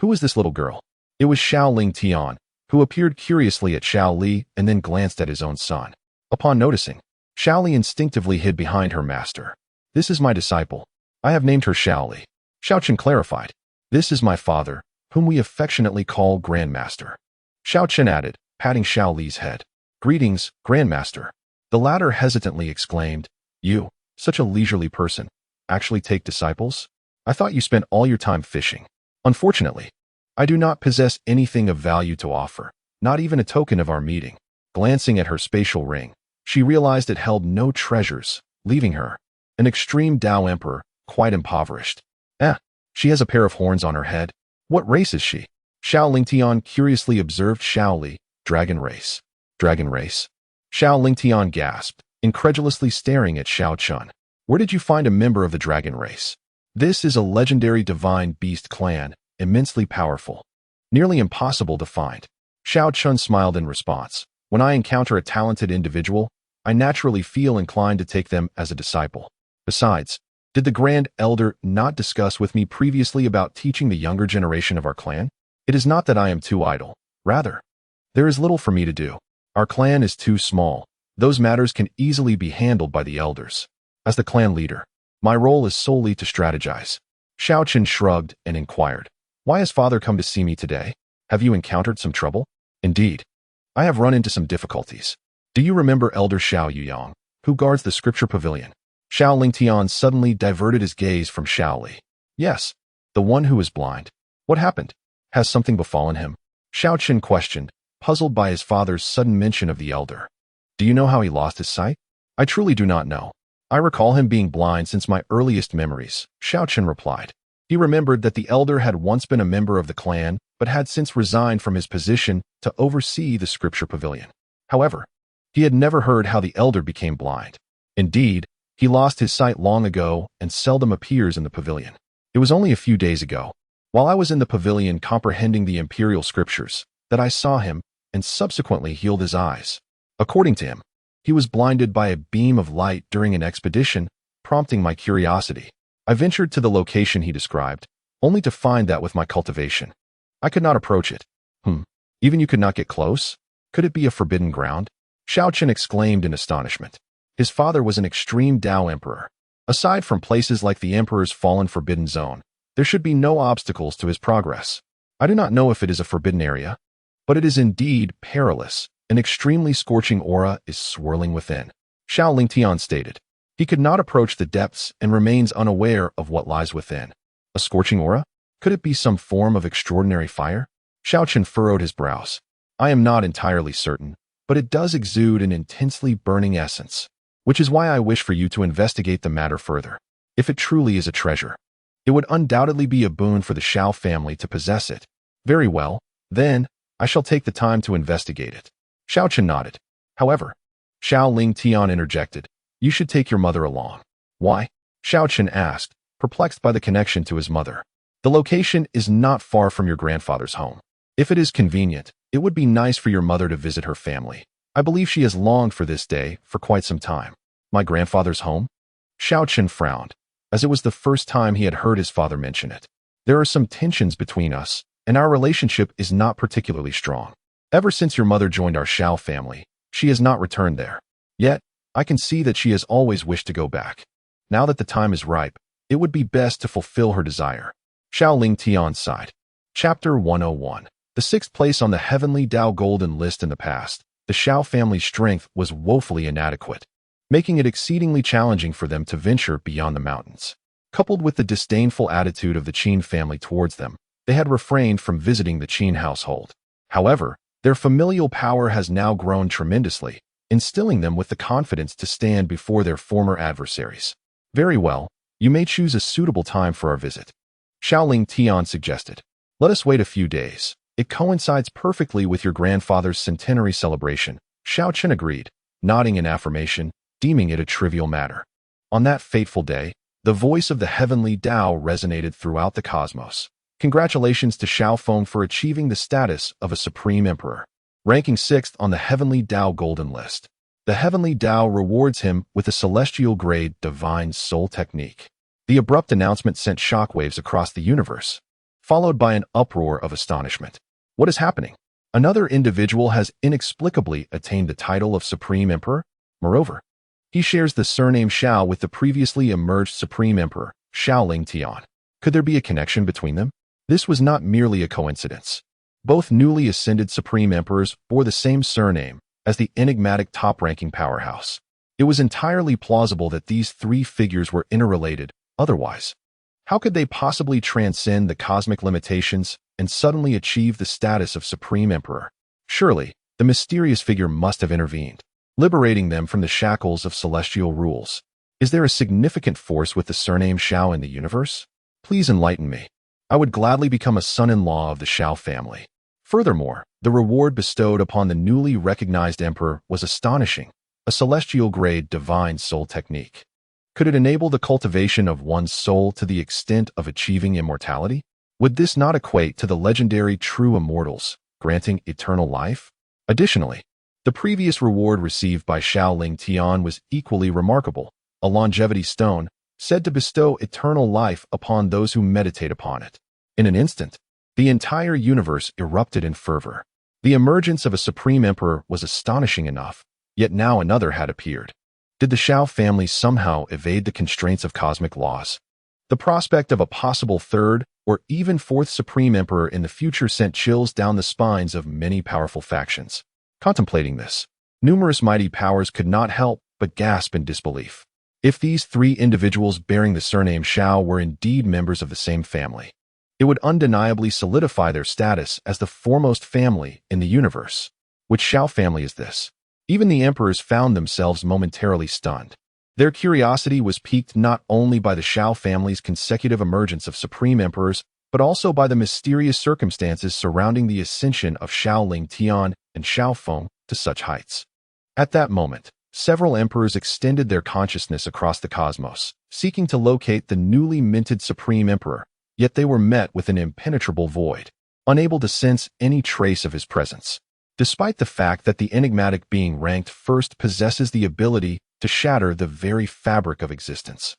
Who is this little girl? It was Xiao Ling Tian, who appeared curiously at Xiao Li and then glanced at his own son. Upon noticing, Xiao Li instinctively hid behind her master. This is my disciple. I have named her Xiao Li. Xiao Chen clarified. This is my father, whom we affectionately call Grandmaster. Xiao Chen added, patting Xiao Li's head. Greetings, Grandmaster. The latter hesitantly exclaimed, You, such a leisurely person, actually take disciples? I thought you spent all your time fishing. Unfortunately, I do not possess anything of value to offer, not even a token of our meeting. Glancing at her spatial ring, she realized it held no treasures, leaving her, an extreme Tao emperor, quite impoverished. She has a pair of horns on her head. What race is she? Xiao Lingtian curiously observed Xiao Li. Dragon race. Dragon race. Xiao Lingtian gasped, incredulously staring at Xiao Chen. Where did you find a member of the dragon race? This is a legendary divine beast clan, immensely powerful. Nearly impossible to find. Xiao Chen smiled in response. When I encounter a talented individual, I naturally feel inclined to take them as a disciple. Besides, did the Grand Elder not discuss with me previously about teaching the younger generation of our clan? It is not that I am too idle. Rather, there is little for me to do. Our clan is too small. Those matters can easily be handled by the elders. As the clan leader, my role is solely to strategize. Xiao Chen shrugged and inquired, why has father come to see me today? Have you encountered some trouble? Indeed, I have run into some difficulties. Do you remember Elder Xiao Yuyang, who guards the scripture pavilion? Xiao Lingtian suddenly diverted his gaze from Xiao Li. Yes, the one who is blind. What happened? Has something befallen him? Xiao Chen questioned, puzzled by his father's sudden mention of the elder. Do you know how he lost his sight? I truly do not know. I recall him being blind since my earliest memories, Xiao Chen replied. He remembered that the elder had once been a member of the clan, but had since resigned from his position to oversee the scripture pavilion. However, he had never heard how the elder became blind. Indeed, he lost his sight long ago and seldom appears in the pavilion. It was only a few days ago, while I was in the pavilion comprehending the imperial scriptures, that I saw him and subsequently healed his eyes. According to him, he was blinded by a beam of light during an expedition, prompting my curiosity. I ventured to the location he described, only to find that with my cultivation, I could not approach it. Even you could not get close? Could it be a forbidden ground? Xiao Chen exclaimed in astonishment. His father was an extreme Dao emperor. Aside from places like the Emperor's Fallen Forbidden Zone, there should be no obstacles to his progress. I do not know if it is a forbidden area, but it is indeed perilous. An extremely scorching aura is swirling within. Xiao Lingtian stated. He could not approach the depths and remains unaware of what lies within. A scorching aura? Could it be some form of extraordinary fire? Xiao Chen furrowed his brows. I am not entirely certain, but it does exude an intensely burning essence, which is why I wish for you to investigate the matter further. If it truly is a treasure, it would undoubtedly be a boon for the Xiao family to possess it. Very well, then, I shall take the time to investigate it. Xiao Chen nodded. However, Xiao Lingtian interjected, you should take your mother along. Why? Xiao Chen asked, perplexed by the connection to his mother. The location is not far from your grandfather's home. If it is convenient, it would be nice for your mother to visit her family. I believe she has longed for this day for quite some time. My grandfather's home? Xiao Chen frowned, as it was the first time he had heard his father mention it. There are some tensions between us, and our relationship is not particularly strong. Ever since your mother joined our Xiao family, she has not returned there. Yet, I can see that she has always wished to go back. Now that the time is ripe, it would be best to fulfill her desire. Xiao Lingtian sighed. Chapter 101. The sixth place on the Heavenly Dao Golden List. In the past, the Xiao family's strength was woefully inadequate, making it exceedingly challenging for them to venture beyond the mountains. Coupled with the disdainful attitude of the Qin family towards them, they had refrained from visiting the Qin household. However, their familial power has now grown tremendously, instilling them with the confidence to stand before their former adversaries. Very well, you may choose a suitable time for our visit. Xiao Lingtian suggested. Let us wait a few days. It coincides perfectly with your grandfather's centenary celebration. Xiao Chen agreed, nodding in affirmation, deeming it a trivial matter. On that fateful day, the voice of the Heavenly Dao resonated throughout the cosmos. Congratulations to Xiao Feng for achieving the status of a Supreme Emperor, ranking 6th on the Heavenly Dao Golden List. The Heavenly Dao rewards him with a celestial-grade Divine Soul technique. The abrupt announcement sent shockwaves across the universe, followed by an uproar of astonishment. What is happening? Another individual has inexplicably attained the title of Supreme Emperor? Moreover, he shares the surname Xiao with the previously emerged Supreme Emperor, Xiao Lingtian. Could there be a connection between them? This was not merely a coincidence. Both newly ascended Supreme Emperors bore the same surname as the enigmatic top-ranking powerhouse. It was entirely plausible that these three figures were interrelated. Otherwise, how could they possibly transcend the cosmic limitations and suddenly achieve the status of Supreme Emperor? Surely, the mysterious figure must have intervened, liberating them from the shackles of celestial rules. Is there a significant force with the surname Xiao in the universe? Please enlighten me. I would gladly become a son-in-law of the Xiao family. Furthermore, the reward bestowed upon the newly recognized emperor was astonishing, a celestial-grade divine soul technique. Could it enable the cultivation of one's soul to the extent of achieving immortality? Would this not equate to the legendary true immortals, granting eternal life? Additionally, the previous reward received by Xiao Tian was equally remarkable, a longevity stone, said to bestow eternal life upon those who meditate upon it. In an instant, the entire universe erupted in fervor. The emergence of a supreme emperor was astonishing enough, yet now another had appeared. Did the Xiao family somehow evade the constraints of cosmic laws? The prospect of a possible third or even fourth supreme emperor in the future sent chills down the spines of many powerful factions. Contemplating this, numerous mighty powers could not help but gasp in disbelief. If these three individuals bearing the surname Xiao were indeed members of the same family, it would undeniably solidify their status as the foremost family in the universe. Which Xiao family is this? Even the emperors found themselves momentarily stunned. Their curiosity was piqued not only by the Xiao family's consecutive emergence of supreme emperors, but also by the mysterious circumstances surrounding the ascension of Xiao Tian and Xiao Feng to such heights. At that moment, several emperors extended their consciousness across the cosmos, seeking to locate the newly minted supreme emperor, yet they were met with an impenetrable void, unable to sense any trace of his presence. Despite the fact that the enigmatic being ranked first possesses the ability to shatter the very fabric of existence,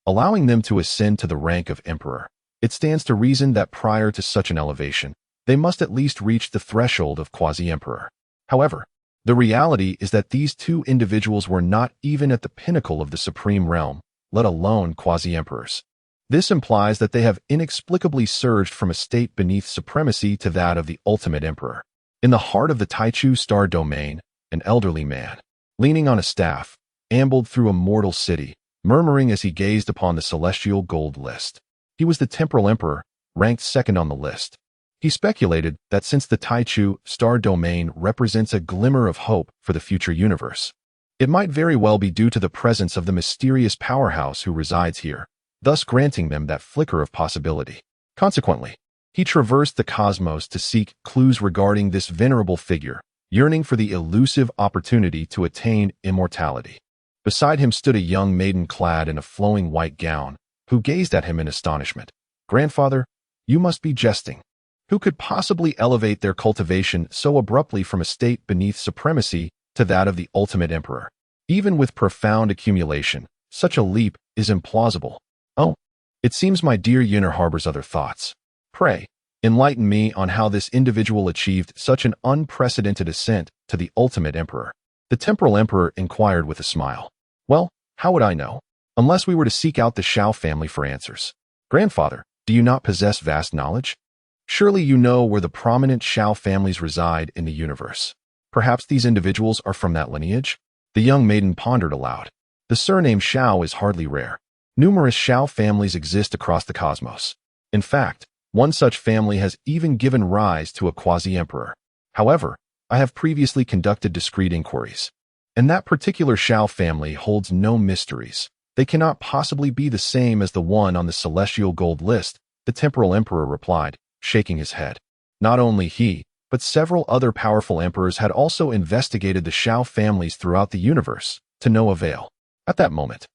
allowing them to ascend to the rank of emperor, it stands to reason that prior to such an elevation, they must at least reach the threshold of quasi-emperor. However, the reality is that these two individuals were not even at the pinnacle of the supreme realm, let alone quasi-emperors. This implies that they have inexplicably surged from a state beneath supremacy to that of the ultimate emperor. In the heart of the Taichu star domain, an elderly man, leaning on a staff, ambled through a mortal city, murmuring as he gazed upon the celestial gold list. He was the temporal emperor, ranked second on the list. He speculated that since the Taichu star domain represents a glimmer of hope for the future universe, it might very well be due to the presence of the mysterious powerhouse who resides here, thus granting them that flicker of possibility. Consequently, he traversed the cosmos to seek clues regarding this venerable figure, yearning for the elusive opportunity to attain immortality. Beside him stood a young maiden clad in a flowing white gown, who gazed at him in astonishment. "Grandfather, you must be jesting. Who could possibly elevate their cultivation so abruptly from a state beneath supremacy to that of the ultimate emperor? Even with profound accumulation, such a leap is implausible. Oh, it seems my dear Yunner harbors other thoughts. Pray, enlighten me on how this individual achieved such an unprecedented ascent to the ultimate emperor." The temporal emperor inquired with a smile. "Well, how would I know? Unless we were to seek out the Xiao family for answers. Grandfather, do you not possess vast knowledge? Surely you know where the prominent Xiao families reside in the universe. Perhaps these individuals are from that lineage?" The young maiden pondered aloud. The surname Xiao is hardly rare. Numerous Xiao families exist across the cosmos. In fact, one such family has even given rise to a quasi-emperor. However, I have previously conducted discreet inquiries, and that particular Xiao family holds no mysteries. They cannot possibly be the same as the one on the celestial gold list, the temporal emperor replied, shaking his head. Not only he, but several other powerful emperors had also investigated the Xiao families throughout the universe, to no avail. At that moment,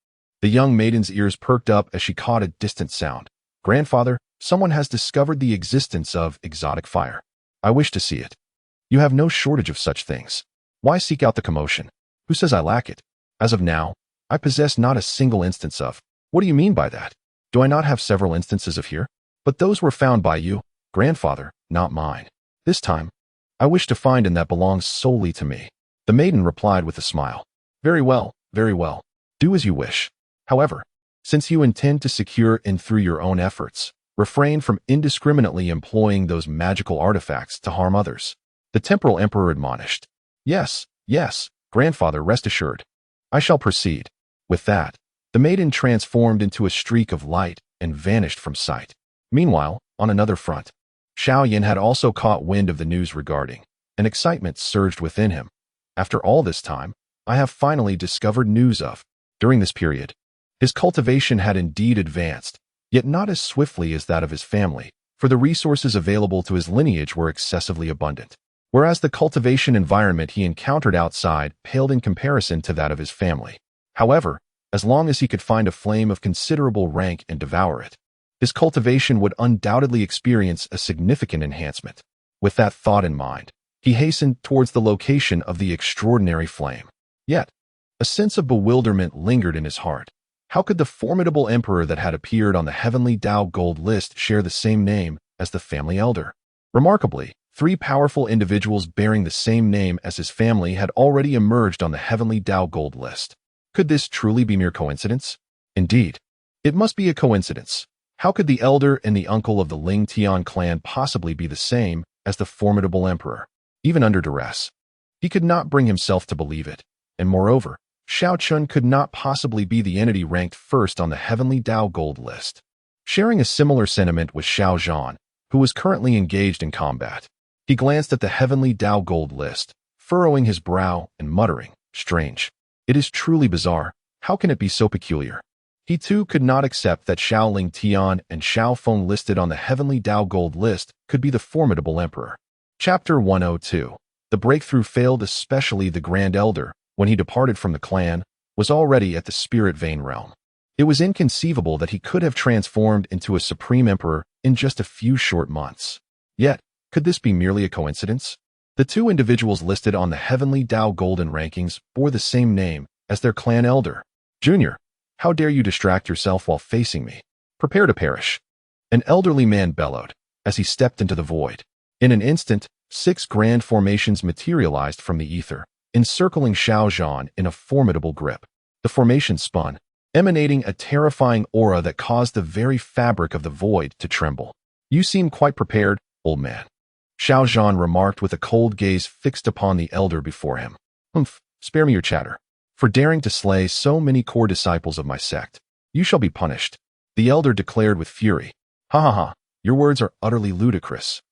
the young maiden's ears perked up as she caught a distant sound. "Grandfather, someone has discovered the existence of exotic fire. I wish to see it." "You have no shortage of such things. Why seek out the commotion? Who says I lack it? As of now, I possess not a single instance of." "What do you mean by that? Do I not have several instances of here? But those were found by you, grandfather, not mine. This time, I wish to find and that belongs solely to me." The maiden replied with a smile. Very well, very well. Do as you wish. However, since you intend to secure and through your own efforts, refrain from indiscriminately employing those magical artifacts to harm others." The temporal emperor admonished. Yes, grandfather, rest assured. I shall proceed." With that, the maiden transformed into a streak of light and vanished from sight. Meanwhile, on another front, Xiao Yin had also caught wind of the news regarding, and excitement surged within him. "After all this time, I have finally discovered news of." During this period, his cultivation had indeed advanced, yet not as swiftly as that of his family, for the resources available to his lineage were excessively abundant, whereas the cultivation environment he encountered outside paled in comparison to that of his family. However, as long as he could find a flame of considerable rank and devour it, his cultivation would undoubtedly experience a significant enhancement. With that thought in mind, he hastened towards the location of the extraordinary flame. Yet, a sense of bewilderment lingered in his heart. How could the formidable emperor that had appeared on the Heavenly Dao Gold List share the same name as the family elder? Remarkably, 3 powerful individuals bearing the same name as his family had already emerged on the Heavenly Dao Gold List. Could this truly be mere coincidence? Indeed, it must be a coincidence. How could the elder and the uncle of the Ling Tian clan possibly be the same as the formidable emperor? Even under duress, he could not bring himself to believe it, and moreover, Xiao Chen could not possibly be the entity ranked first on the Heavenly Dao Gold List. Sharing a similar sentiment with Xiao Zhan, who was currently engaged in combat, he glanced at the Heavenly Dao Gold List, furrowing his brow and muttering, "Strange. It is truly bizarre. How can it be so peculiar?" He too could not accept that Xiao Ling Tian and Xiao Feng listed on the Heavenly Dao Gold List could be the formidable emperor. Chapter 102. The breakthrough failed, especially the Grand Elder, when he departed from the clan, was already at the spirit vein realm. It was inconceivable that he could have transformed into a supreme emperor in just a few short months. Yet, could this be merely a coincidence? The 2 individuals listed on the Heavenly Dao Golden rankings bore the same name as their clan elder. "Junior, how dare you distract yourself while facing me? Prepare to perish." An elderly man bellowed as he stepped into the void. In an instant, 6 grand formations materialized from the ether, encircling Xiao Zhan in a formidable grip. The formation spun, emanating a terrifying aura that caused the very fabric of the void to tremble. "You seem quite prepared, old man," Xiao Zhan remarked with a cold gaze fixed upon the elder before him. "Humph, spare me your chatter. For daring to slay so many core disciples of my sect, you shall be punished," the elder declared with fury. "Ha ha ha, your words are utterly ludicrous.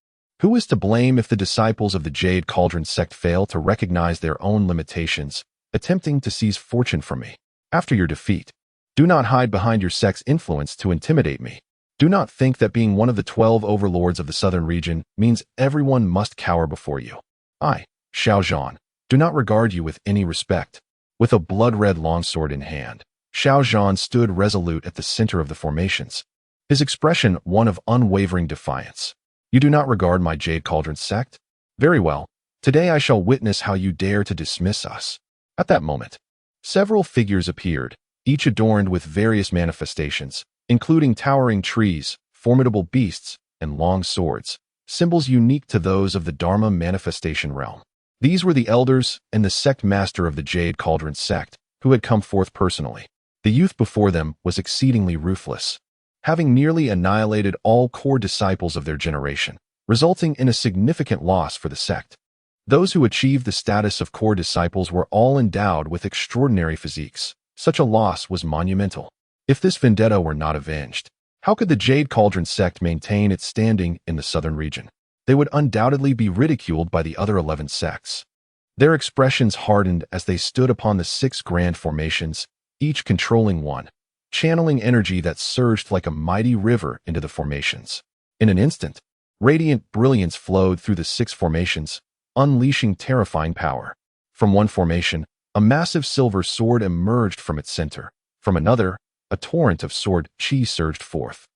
Who is to blame if the disciples of the Jade Cauldron sect fail to recognize their own limitations, attempting to seize fortune from me? After your defeat, do not hide behind your sect's influence to intimidate me. Do not think that being one of the 12 overlords of the southern region means everyone must cower before you. I, Xiao Zhan, do not regard you with any respect." With a blood-red longsword in hand, Xiao Zhan stood resolute at the center of the formations, his expression one of unwavering defiance. "You do not regard my Jade Cauldron sect? Very well. Today I shall witness how you dare to dismiss us." At that moment, several figures appeared, each adorned with various manifestations, including towering trees, formidable beasts, and long swords, symbols unique to those of the Dharma manifestation realm. These were the elders and the sect master of the Jade Cauldron sect, who had come forth personally. The youth before them was exceedingly ruthless, having nearly annihilated all core disciples of their generation, resulting in a significant loss for the sect. Those who achieved the status of core disciples were all endowed with extraordinary physiques. Such a loss was monumental. If this vendetta were not avenged, how could the Jade Cauldron sect maintain its standing in the southern region? They would undoubtedly be ridiculed by the other 11 sects. Their expressions hardened as they stood upon the 6 grand formations, each controlling one, channeling energy that surged like a mighty river into the formations. In an instant, radiant brilliance flowed through the 6 formations, unleashing terrifying power. From one formation, a massive silver sword emerged from its center. From another, a torrent of sword chi surged forth,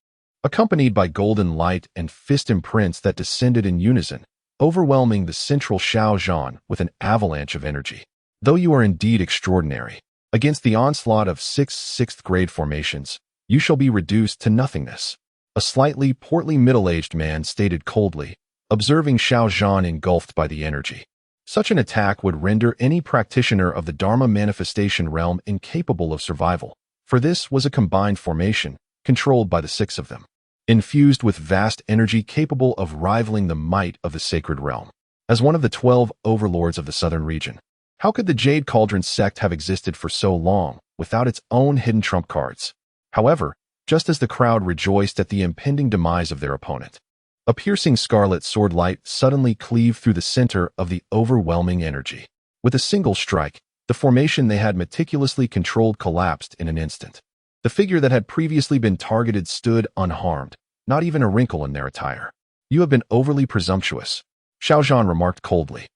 accompanied by golden light and fist imprints that descended in unison, overwhelming the central Xiao Zhan with an avalanche of energy. Though you are indeed extraordinary, against the onslaught of 6 sixth-grade formations, you shall be reduced to nothingness, a slightly portly middle-aged man stated coldly, observing Xiao Zhan engulfed by the energy. Such an attack would render any practitioner of the Dharma manifestation realm incapable of survival, for this was a combined formation, controlled by the 6 of them, infused with vast energy capable of rivaling the might of the sacred realm. As one of the 12 overlords of the southern region, how could the Jade Cauldron sect have existed for so long without its own hidden trump cards? However, just as the crowd rejoiced at the impending demise of their opponent, a piercing scarlet sword light suddenly cleaved through the center of the overwhelming energy. With a single strike, the formation they had meticulously controlled collapsed in an instant. The figure that had previously been targeted stood unharmed, not even a wrinkle in their attire. You have been overly presumptuous, Xiao Chen remarked coldly.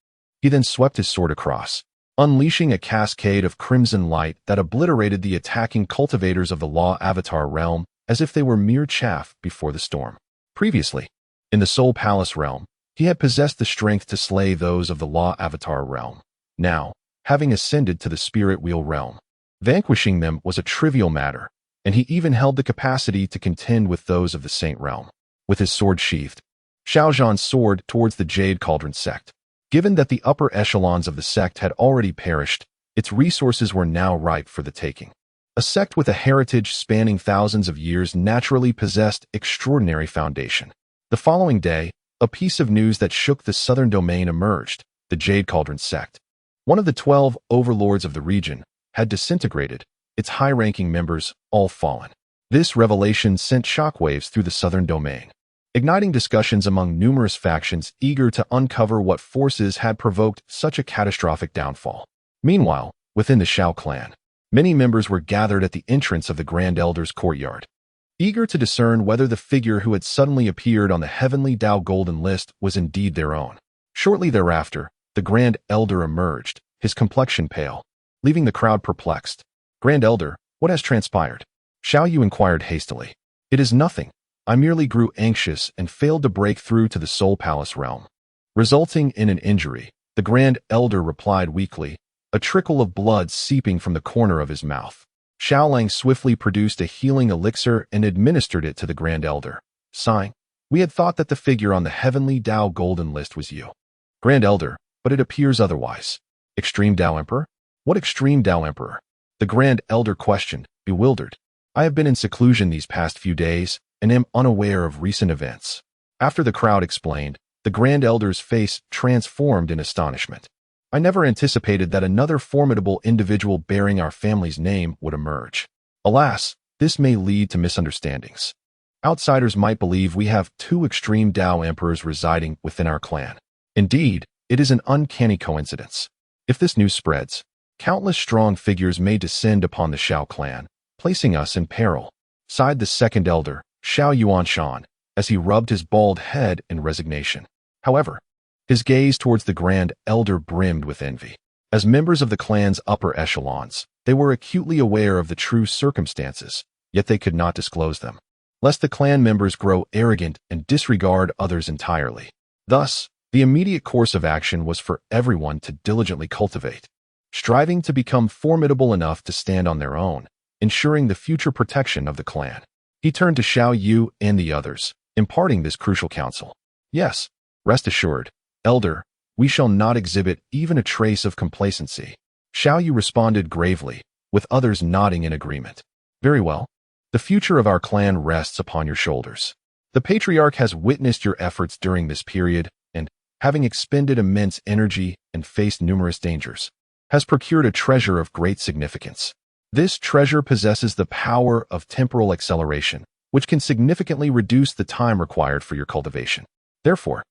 He then swept his sword across, unleashing a cascade of crimson light that obliterated the attacking cultivators of the Law Avatar realm as if they were mere chaff before the storm. Previously, in the Soul Palace realm, he had possessed the strength to slay those of the Law Avatar realm. Now, having ascended to the Spirit Wheel realm, vanquishing them was a trivial matter, and he even held the capacity to contend with those of the Saint realm. With his sword sheathed, Xiao Zhan soared towards the Jade Cauldron sect. Given that the upper echelons of the sect had already perished, its resources were now ripe for the taking. A sect with a heritage spanning thousands of years naturally possessed extraordinary foundation. The following day, a piece of news that shook the southern domain emerged. The Jade Cauldron sect, one of the 12 overlords of the region, had disintegrated, its high-ranking members all fallen. This revelation sent shockwaves through the southern domain, igniting discussions among numerous factions eager to uncover what forces had provoked such a catastrophic downfall. Meanwhile, within the Xiao clan, many members were gathered at the entrance of the Grand Elder's courtyard, eager to discern whether the figure who had suddenly appeared on the Heavenly Dao Golden List was indeed their own. Shortly thereafter, the Grand Elder emerged, his complexion pale, leaving the crowd perplexed. Grand Elder, what has transpired? Xiao Yu inquired hastily. It is nothing. I merely grew anxious and failed to break through to the Soul Palace realm, resulting in an injury, the Grand Elder replied weakly, a trickle of blood seeping from the corner of his mouth. Xiao Lang swiftly produced a healing elixir and administered it to the Grand Elder, sighing, we had thought that the figure on the Heavenly Dao Golden List was you. Grand Elder, but it appears otherwise. Extreme Dao Emperor? What Extreme Dao Emperor? The Grand Elder questioned, bewildered. I have been in seclusion these past few days and am unaware of recent events. After the crowd explained, the Grand Elder's face transformed in astonishment. I never anticipated that another formidable individual bearing our family's name would emerge. Alas, this may lead to misunderstandings. Outsiders might believe we have 2 Extreme Dao Emperors residing within our clan. Indeed, it is an uncanny coincidence. If this news spreads, countless strong figures may descend upon the Xiao clan, placing us in peril, sighed the second elder, Xiao Yuanshan, as he rubbed his bald head in resignation. However, his gaze towards the Grand Elder brimmed with envy. As members of the clan's upper echelons, they were acutely aware of the true circumstances, yet they could not disclose them, lest the clan members grow arrogant and disregard others entirely. Thus, the immediate course of action was for everyone to diligently cultivate, striving to become formidable enough to stand on their own, ensuring the future protection of the clan. He turned to Xiao Yu and the others, imparting this crucial counsel. Yes, rest assured, Elder, we shall not exhibit even a trace of complacency. Xiao Yu responded gravely, with others nodding in agreement. Very well. The future of our clan rests upon your shoulders. The Patriarch has witnessed your efforts during this period and, having expended immense energy and faced numerous dangers, has procured a treasure of great significance. This treasure possesses the power of temporal acceleration, which can significantly reduce the time required for your cultivation. Therefore,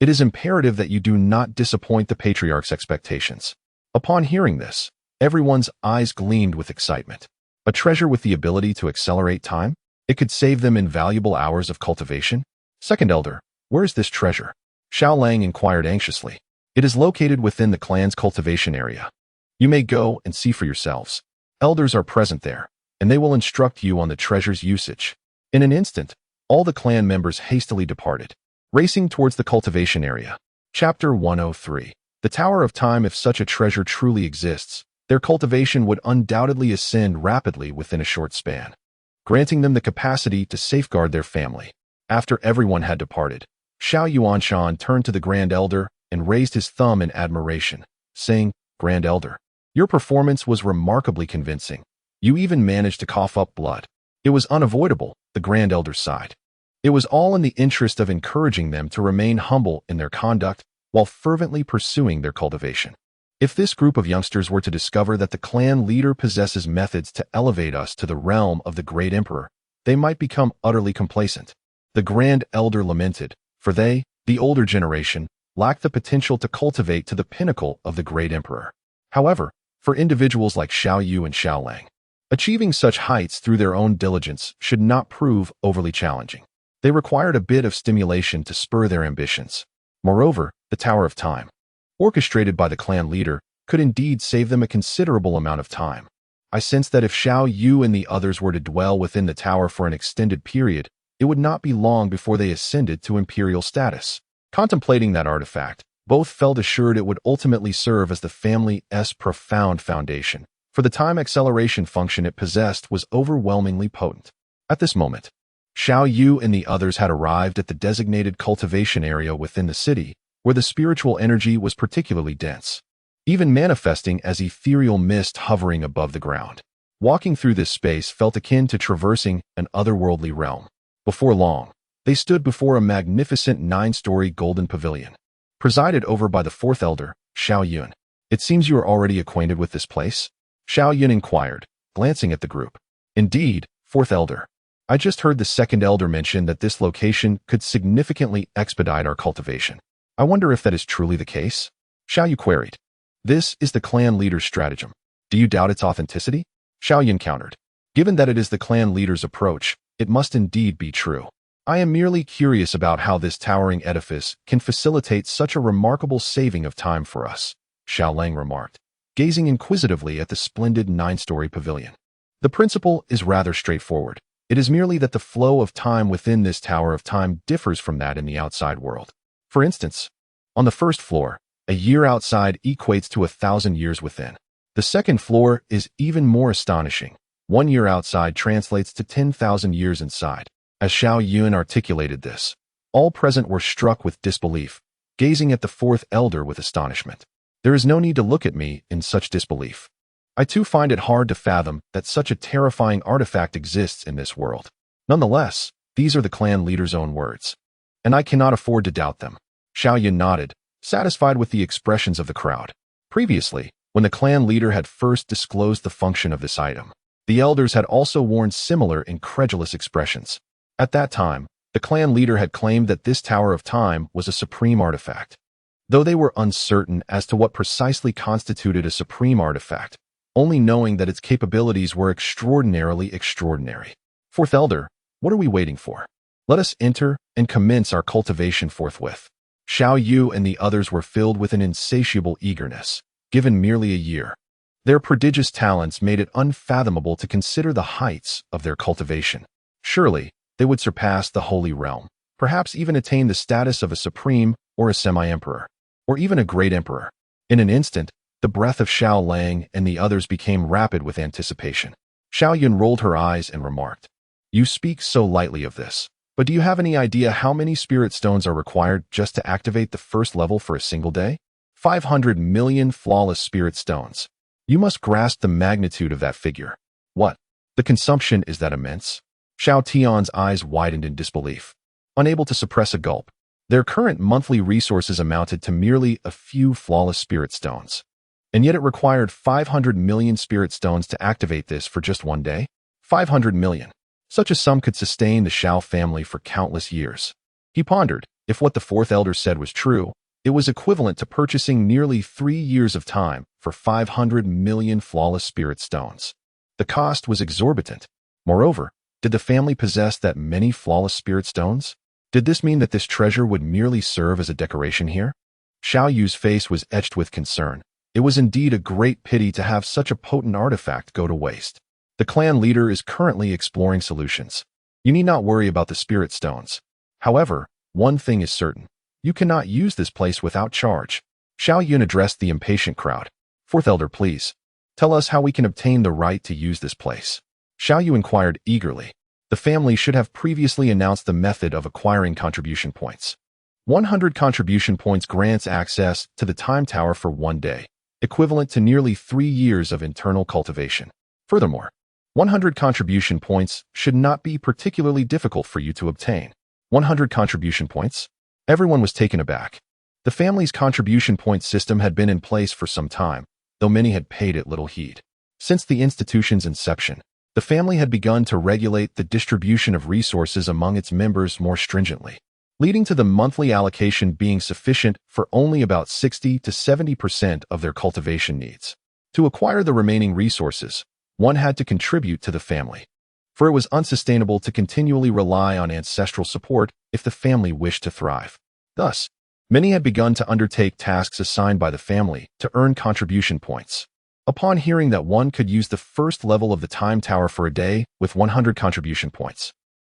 it is imperative that you do not disappoint the Patriarch's expectations. Upon hearing this, everyone's eyes gleamed with excitement. A treasure with the ability to accelerate time? It could save them invaluable hours of cultivation? Second Elder, where is this treasure? Xiao Lang inquired anxiously. It is located within the clan's cultivation area. You may go and see for yourselves. Elders are present there, and they will instruct you on the treasure's usage. In an instant, all the clan members hastily departed, racing towards the cultivation area. Chapter 103. The Tower of Time. If such a treasure truly exists, their cultivation would undoubtedly ascend rapidly within a short span, granting them the capacity to safeguard their family. After everyone had departed, Xiao Yuanshan turned to the Grand Elder and raised his thumb in admiration, saying, Grand Elder, your performance was remarkably convincing. You even managed to cough up blood. It was unavoidable, the Grand Elder sighed. It was all in the interest of encouraging them to remain humble in their conduct while fervently pursuing their cultivation. If this group of youngsters were to discover that the clan leader possesses methods to elevate us to the realm of the Great Emperor, they might become utterly complacent. The Grand Elder lamented, for they, the older generation, lacked the potential to cultivate to the pinnacle of the Great Emperor. However, for individuals like Xiao Yu and Xiao Lang, achieving such heights through their own diligence should not prove overly challenging. They required a bit of stimulation to spur their ambitions. Moreover, the Tower of Time, orchestrated by the clan leader, could indeed save them a considerable amount of time. I sensed that if Xiao Yu and the others were to dwell within the tower for an extended period, it would not be long before they ascended to imperial status. Contemplating that artifact, both felt assured it would ultimately serve as the family's profound foundation, for the time acceleration function it possessed was overwhelmingly potent. At this moment, Xiao Yu and the others had arrived at the designated cultivation area within the city, where the spiritual energy was particularly dense, even manifesting as ethereal mist hovering above the ground. Walking through this space felt akin to traversing an otherworldly realm. Before long, they stood before a magnificent 9-story golden pavilion, presided over by the fourth elder, Xiao Yun. "It seems you are already acquainted with this place?" Xiao Yun inquired, glancing at the group. "Indeed, fourth elder. I just heard the second elder mention that this location could significantly expedite our cultivation. I wonder if that is truly the case?" Xiao Yu queried. "This is the clan leader's stratagem. Do you doubt its authenticity?" Xiao Yun countered. "Given that it is the clan leader's approach, it must indeed be true. I am merely curious about how this towering edifice can facilitate such a remarkable saving of time for us," Xiao Lang remarked, gazing inquisitively at the splendid 9-story pavilion. "The principle is rather straightforward. It is merely that the flow of time within this Tower of Time differs from that in the outside world. For instance, on the first floor, a year outside equates to 1,000 years within. The second floor is even more astonishing. 1 year outside translates to 10,000 years inside." As Xiao Yun articulated this, all present were struck with disbelief, gazing at the fourth elder with astonishment. There is no need to look at me in such disbelief. I too find it hard to fathom that such a terrifying artifact exists in this world. Nonetheless, these are the clan leader's own words, and I cannot afford to doubt them. Xiao Yun nodded, satisfied with the expressions of the crowd. Previously, when the clan leader had first disclosed the function of this item, the elders had also worn similar incredulous expressions. At that time, the clan leader had claimed that this Tower of Time was a supreme artifact. Though they were uncertain as to what precisely constituted a supreme artifact, only knowing that its capabilities were extraordinarily extraordinary. "Fourth elder, what are we waiting for? Let us enter and commence our cultivation forthwith." Xiao Yu and the others were filled with an insatiable eagerness, given merely a year. Their prodigious talents made it unfathomable to consider the heights of their cultivation. Surely, they would surpass the Holy Realm, perhaps even attain the status of a supreme or a semi-emperor, or even a great emperor. In an instant, the breath of Xiao Lang and the others became rapid with anticipation. Xiao Yun rolled her eyes and remarked, "You speak so lightly of this, but do you have any idea how many spirit stones are required just to activate the first level for a single day? 500 million flawless spirit stones. You must grasp the magnitude of that figure. What? The consumption is that immense?" Xiao Tian's eyes widened in disbelief, unable to suppress a gulp. Their current monthly resources amounted to merely a few flawless spirit stones. And yet it required 500 million spirit stones to activate this for just one day? 500 million. Such a sum could sustain the Xiao family for countless years. He pondered, if what the fourth elder said was true, it was equivalent to purchasing nearly 3 years of time for 500 million flawless spirit stones. The cost was exorbitant. Moreover, did the family possess that many flawless spirit stones? Did this mean that this treasure would merely serve as a decoration here? Xiao Yu's face was etched with concern. It was indeed a great pity to have such a potent artifact go to waste. The clan leader is currently exploring solutions. You need not worry about the spirit stones. However, one thing is certain. You cannot use this place without charge. Xiao Yun addressed the impatient crowd. "Fourth elder, please, tell us how we can obtain the right to use this place." Xiao Yu inquired eagerly. The family should have previously announced the method of acquiring contribution points. 100 contribution points grants access to the time tower for 1 day, equivalent to nearly 3 years of internal cultivation. Furthermore, 100 contribution points should not be particularly difficult for you to obtain. 100 contribution points? Everyone was taken aback. The family's contribution point system had been in place for some time, though many had paid it little heed. Since the institution's inception, the family had begun to regulate the distribution of resources among its members more stringently, leading to the monthly allocation being sufficient for only about 60 to 70% of their cultivation needs. To acquire the remaining resources, one had to contribute to the family. for it was unsustainable to continually rely on ancestral support if the family wished to thrive. Thus, many had begun to undertake tasks assigned by the family to earn contribution points. Upon hearing that one could use the first level of the time tower for a day with 100 contribution points,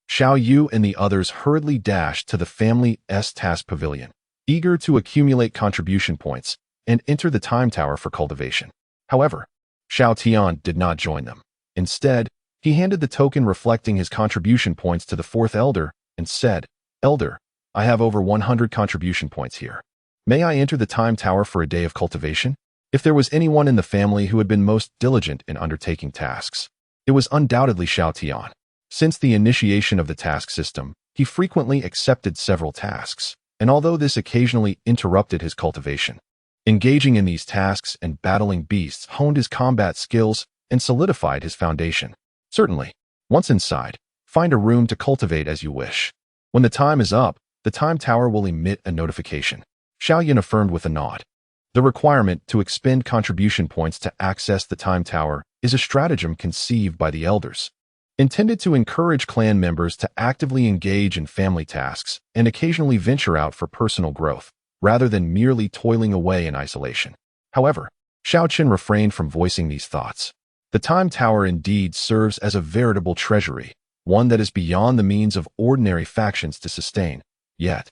Xiao Yu and the others hurriedly dashed to the family's task pavilion, eager to accumulate contribution points and enter the time tower for cultivation. However, Xiao Tian did not join them. Instead, he handed the token reflecting his contribution points to the fourth elder and said, "Elder, I have over 100 contribution points here. May I enter the time tower for a day of cultivation?" If there was anyone in the family who had been most diligent in undertaking tasks, it was undoubtedly Xiao Tian. Since the initiation of the task system, he frequently accepted several tasks, and although this occasionally interrupted his cultivation, engaging in these tasks and battling beasts honed his combat skills and solidified his foundation. Certainly, once inside, find a room to cultivate as you wish. When the time is up, the time tower will emit a notification. Xiao Yin affirmed with a nod. The requirement to expend contribution points to access the time tower is a stratagem conceived by the elders, intended to encourage clan members to actively engage in family tasks and occasionally venture out for personal growth, rather than merely toiling away in isolation. However, Xiao Chen refrained from voicing these thoughts. The time tower indeed serves as a veritable treasury, one that is beyond the means of ordinary factions to sustain. Yet,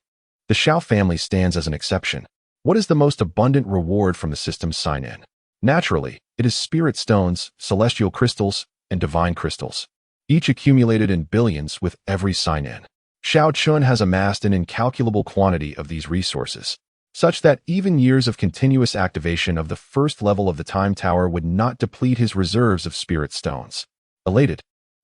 the Xiao family stands as an exception. What is the most abundant reward from the system's sign-in? Naturally, it is spirit stones, celestial crystals, and divine crystals, each accumulated in billions with every sign-in. Xiao Chen has amassed an incalculable quantity of these resources, such that even years of continuous activation of the first level of the time tower would not deplete his reserves of spirit stones. Elated,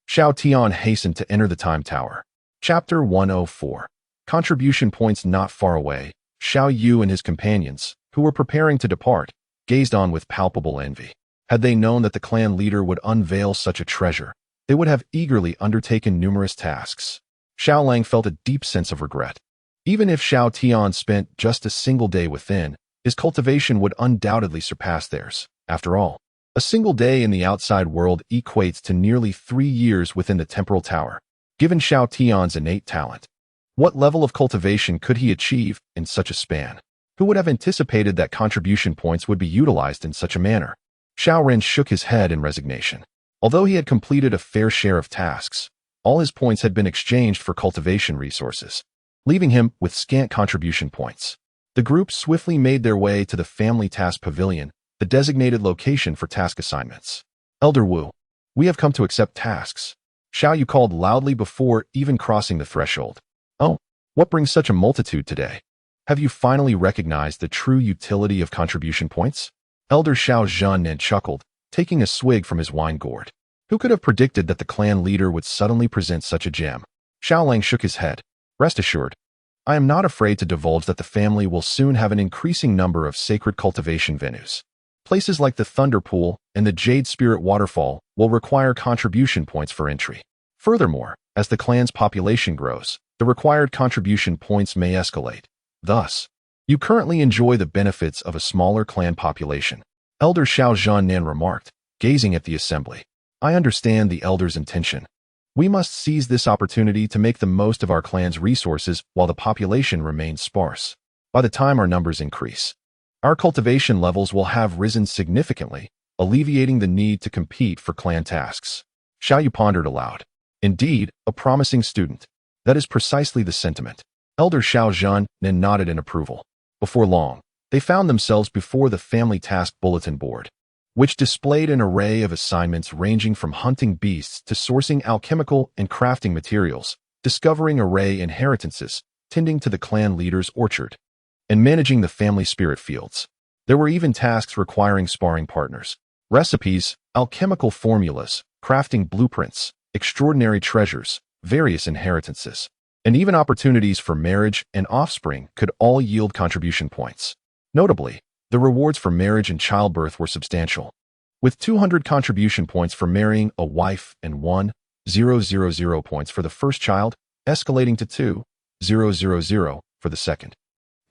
Xiao Tian hastened to enter the time tower. Chapter 104. Contribution points not far away. Xiao Yu and his companions, who were preparing to depart, gazed on with palpable envy. Had they known that the clan leader would unveil such a treasure, they would have eagerly undertaken numerous tasks. Xiao Lang felt a deep sense of regret. Even if Xiao Tian spent just a single day within, his cultivation would undoubtedly surpass theirs. After all, a single day in the outside world equates to nearly 3 years within the temporal tower. Given Xiao Tian's innate talent, what level of cultivation could he achieve in such a span? Who would have anticipated that contribution points would be utilized in such a manner? Xiao Ren shook his head in resignation. Although he had completed a fair share of tasks, all his points had been exchanged for cultivation resources, leaving him with scant contribution points. The group swiftly made their way to the family task pavilion, the designated location for task assignments. Elder Wu, we have come to accept tasks. Xiao Yu called loudly before even crossing the threshold. Oh, what brings such a multitude today? Have you finally recognized the true utility of contribution points? Elder Xiao Zhan chuckled, taking a swig from his wine gourd. Who could have predicted that the clan leader would suddenly present such a gem? Xiao Lang shook his head. Rest assured, I am not afraid to divulge that the family will soon have an increasing number of sacred cultivation venues. Places like the Thunder Pool and the Jade Spirit Waterfall will require contribution points for entry. Furthermore, as the clan's population grows, the required contribution points may escalate. Thus, you currently enjoy the benefits of a smaller clan population. Elder Xiao Zhannan remarked, gazing at the assembly. I understand the elder's intention. We must seize this opportunity to make the most of our clan's resources while the population remains sparse. By the time our numbers increase, our cultivation levels will have risen significantly, alleviating the need to compete for clan tasks. Xiao Yu pondered aloud. Indeed, a promising student. That is precisely the sentiment. Elder Xiao Zhan nodded in approval. Before long, they found themselves before the family task bulletin board, which displayed an array of assignments ranging from hunting beasts to sourcing alchemical and crafting materials, discovering array inheritances, tending to the clan leader's orchard, and managing the family spirit fields. There were even tasks requiring sparring partners, recipes, alchemical formulas, crafting blueprints, extraordinary treasures, various inheritances, and even opportunities for marriage and offspring could all yield contribution points. Notably, the rewards for marriage and childbirth were substantial, with 200 contribution points for marrying a wife and 1,000 points for the first child, escalating to 2,000 for the second.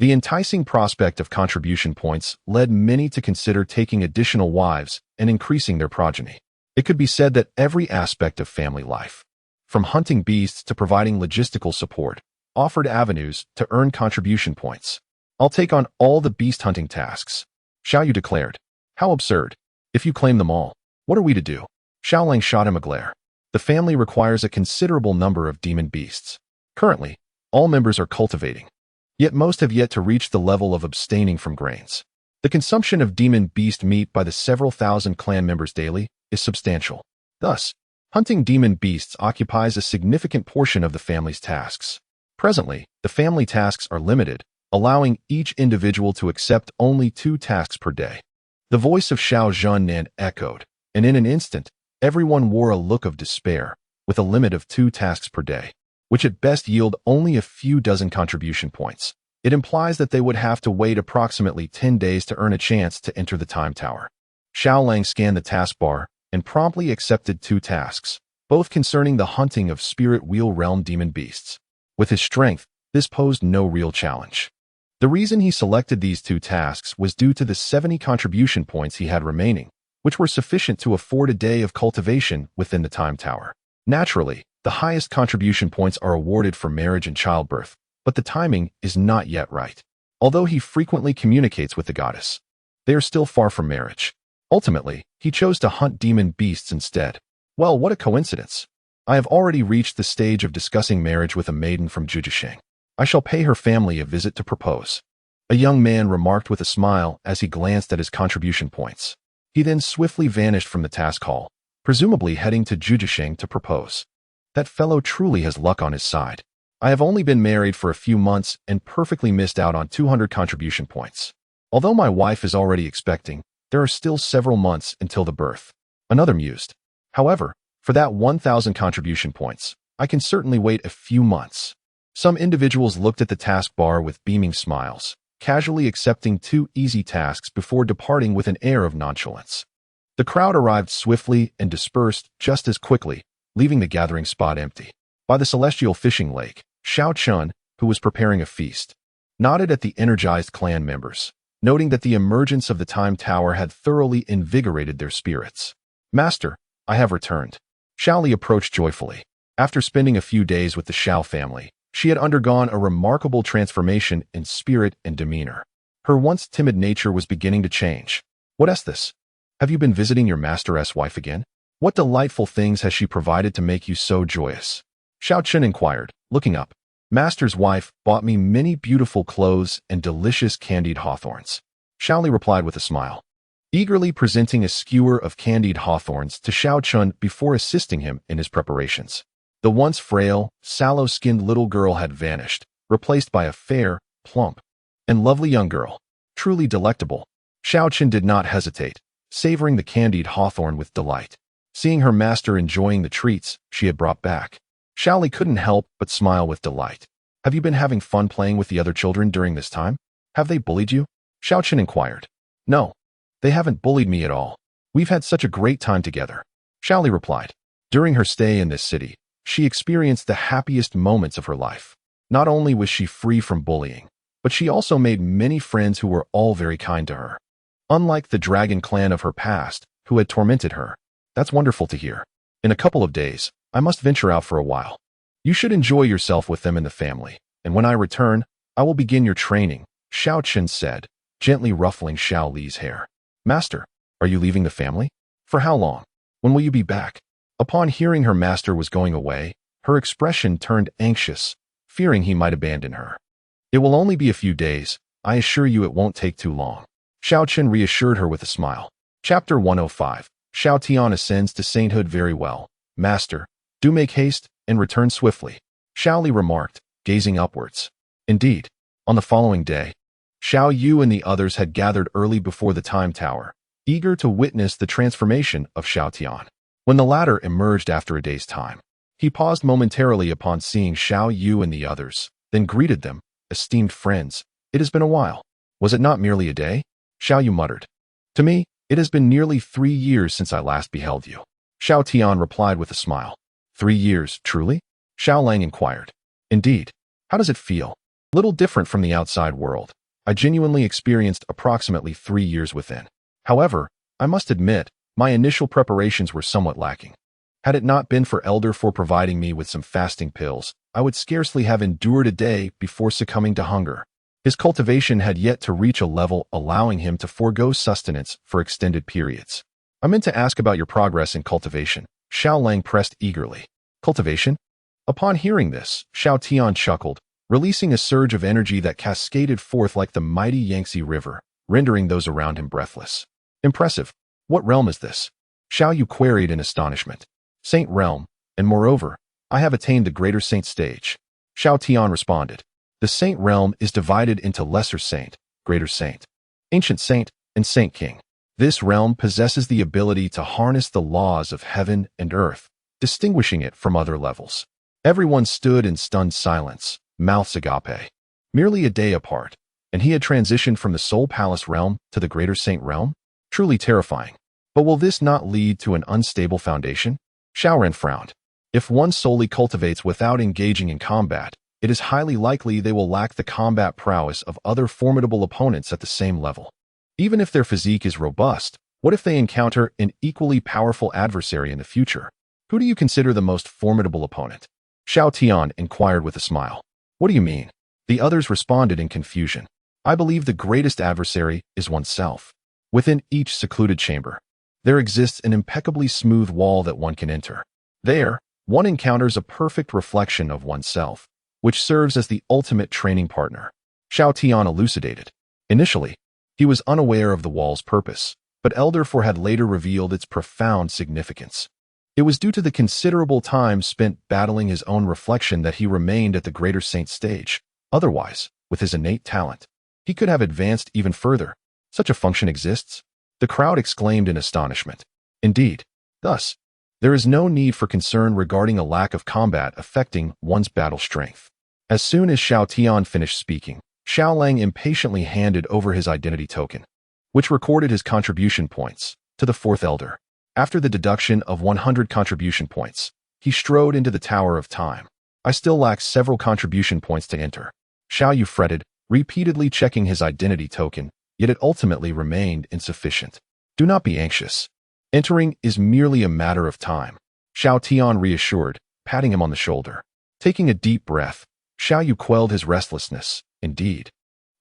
The enticing prospect of contribution points led many to consider taking additional wives and increasing their progeny. It could be said that every aspect of family life, from hunting beasts to providing logistical support, offered avenues to earn contribution points. I'll take on all the beast hunting tasks, Xiao Yu declared. How absurd. If you claim them all, what are we to do? Xiao Lang shot him a glare. The family requires a considerable number of demon beasts. Currently, all members are cultivating, yet most have yet to reach the level of abstaining from grains. The consumption of demon beast meat by the several thousand clan members daily is substantial. Thus, hunting demon beasts occupies a significant portion of the family's tasks. Presently, the family tasks are limited, allowing each individual to accept only 2 tasks per day. The voice of Xiao Zhennan echoed, and in an instant, everyone wore a look of despair, with a limit of 2 tasks per day, which at best yield only a few dozen contribution points. It implies that they would have to wait approximately 10 days to earn a chance to enter the time tower. Xiao Lang scanned the taskbar and promptly accepted 2 tasks, both concerning the hunting of spirit wheel realm demon beasts. With his strength, this posed no real challenge. The reason he selected these 2 tasks was due to the 70 contribution points he had remaining, which were sufficient to afford a day of cultivation within the time tower. Naturally, the highest contribution points are awarded for marriage and childbirth, but the timing is not yet right. Although he frequently communicates with the goddess, they are still far from marriage. Ultimately, he chose to hunt demon beasts instead. Well, what a coincidence. I have already reached the stage of discussing marriage with a maiden from Zhujiasheng. I shall pay her family a visit to propose. A young man remarked with a smile as he glanced at his contribution points. He then swiftly vanished from the task hall, presumably heading to Zhujiasheng to propose. That fellow truly has luck on his side. I have only been married for a few months and perfectly missed out on 200 contribution points. Although my wife is already expecting, there are still several months until the birth. Another mused. However, for that 1,000 contribution points, I can certainly wait a few months. Some individuals looked at the taskbar with beaming smiles, casually accepting 2 easy tasks before departing with an air of nonchalance. The crowd arrived swiftly and dispersed just as quickly, leaving the gathering spot empty. By the celestial fishing lake, Xiao Chen, who was preparing a feast, nodded at the energized clan members, noting that the emergence of the time tower had thoroughly invigorated their spirits. Master, I have returned. Xiao Li approached joyfully. After spending a few days with the Xiao family, she had undergone a remarkable transformation in spirit and demeanor. Her once timid nature was beginning to change. What is this? Have you been visiting your master's wife again? What delightful things has she provided to make you so joyous? Xiao Chen inquired, looking up. Master's wife bought me many beautiful clothes and delicious candied hawthorns. Xiao Li replied with a smile, eagerly presenting a skewer of candied hawthorns to Xiao Chen before assisting him in his preparations. The once frail, sallow-skinned little girl had vanished, replaced by a fair, plump, and lovely young girl. Truly delectable. Xiao Chen did not hesitate, savoring the candied hawthorn with delight. Seeing her master enjoying the treats she had brought back, Xiao Li couldn't help but smile with delight. Have you been having fun playing with the other children during this time? Have they bullied you? Xiao Chen inquired. No, they haven't bullied me at all. We've had such a great time together, Xiao Li replied. During her stay in this city, she experienced the happiest moments of her life. Not only was she free from bullying, but she also made many friends who were all very kind to her. Unlike the dragon clan of her past, who had tormented her. That's wonderful to hear. In a couple of days, I must venture out for a while. You should enjoy yourself with them and the family, and when I return, I will begin your training, Xiao Chen said, gently ruffling Xiao Li's hair. Master, are you leaving the family? For how long? When will you be back? Upon hearing her master was going away, her expression turned anxious, fearing he might abandon her. It will only be a few days. I assure you it won't take too long. Xiao Chen reassured her with a smile. Chapter 105. Xiao Tian ascends to sainthood. Very well, Master. Do make haste and return swiftly, Xiao Li remarked, gazing upwards. Indeed, on the following day, Xiao Yu and the others had gathered early before the time tower, eager to witness the transformation of Xiao Tian. When the latter emerged after a day's time, he paused momentarily upon seeing Xiao Yu and the others, then greeted them. Esteemed friends, it has been a while. Was it not merely a day? Xiao Yu muttered. To me, it has been nearly 3 years since I last beheld you. Xiao Tian replied with a smile. 3 years, truly? Xiao Lang inquired. Indeed. How does it feel? Little different from the outside world. I genuinely experienced approximately 3 years within. However, I must admit, My initial preparations were somewhat lacking. Had it not been for Elder for providing me with some fasting pills, I would scarcely have endured a day before succumbing to hunger. His cultivation had yet to reach a level allowing him to forego sustenance for extended periods. I meant to ask about your progress in cultivation. Xiao Lang pressed eagerly. Cultivation? Upon hearing this, Xiao Tian chuckled, releasing a surge of energy that cascaded forth like the mighty Yangtze River, rendering those around him breathless. Impressive. What realm is this? Xiao Yu queried in astonishment. Saint realm, and moreover, I have attained the greater saint stage. Xiao Tian responded. The saint realm is divided into lesser saint, greater saint, ancient saint, and saint king. This realm possesses the ability to harness the laws of heaven and earth, distinguishing it from other levels. Everyone stood in stunned silence, mouths agape. Merely a day apart, and he had transitioned from the Soul Palace realm to the Greater Saint realm? Truly terrifying. But will this not lead to an unstable foundation? Xiaoren frowned. If one solely cultivates without engaging in combat, it is highly likely they will lack the combat prowess of other formidable opponents at the same level. Even if their physique is robust, what if they encounter an equally powerful adversary in the future? Who do you consider the most formidable opponent? Xiao Tian inquired with a smile. What do you mean? The others responded in confusion. I believe the greatest adversary is oneself. Within each secluded chamber, there exists an impeccably smooth wall that one can enter. There, one encounters a perfect reflection of oneself, which serves as the ultimate training partner. Xiao Tian elucidated. Initially, he was unaware of the wall's purpose, but Elder For had later revealed its profound significance. It was due to the considerable time spent battling his own reflection that he remained at the Greater Saint stage. Otherwise, with his innate talent, he could have advanced even further. Such a function exists? The crowd exclaimed in astonishment. Indeed. Thus, there is no need for concern regarding a lack of combat affecting one's battle strength. As soon as Xiao Tian finished speaking, Xiao Lang impatiently handed over his identity token, which recorded his contribution points, to the fourth elder. After the deduction of 100 contribution points, he strode into the Tower of Time. I still lack several contribution points to enter. Xiao Yu fretted, repeatedly checking his identity token, yet it ultimately remained insufficient. Do not be anxious. Entering is merely a matter of time. Xiao Tian reassured, patting him on the shoulder. Taking a deep breath, Xiao Yu quelled his restlessness. Indeed,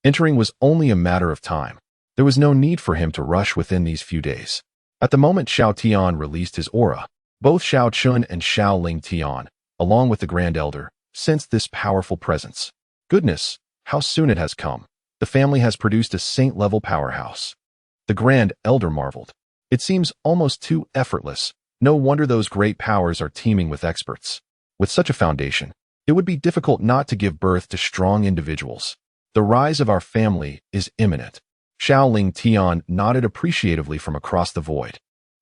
entering was only a matter of time. There was no need for him to rush within these few days. At the moment Xiao Tian released his aura, both Xiao Chen and Xiao Ling Tian, along with the Grand Elder, sensed this powerful presence. Goodness, how soon it has come. The family has produced a saint-level powerhouse. The Grand Elder marveled. It seems almost too effortless. No wonder those great powers are teeming with experts. With such a foundation, it would be difficult not to give birth to strong individuals. The rise of our family is imminent. Xiao Ling Tian nodded appreciatively from across the void,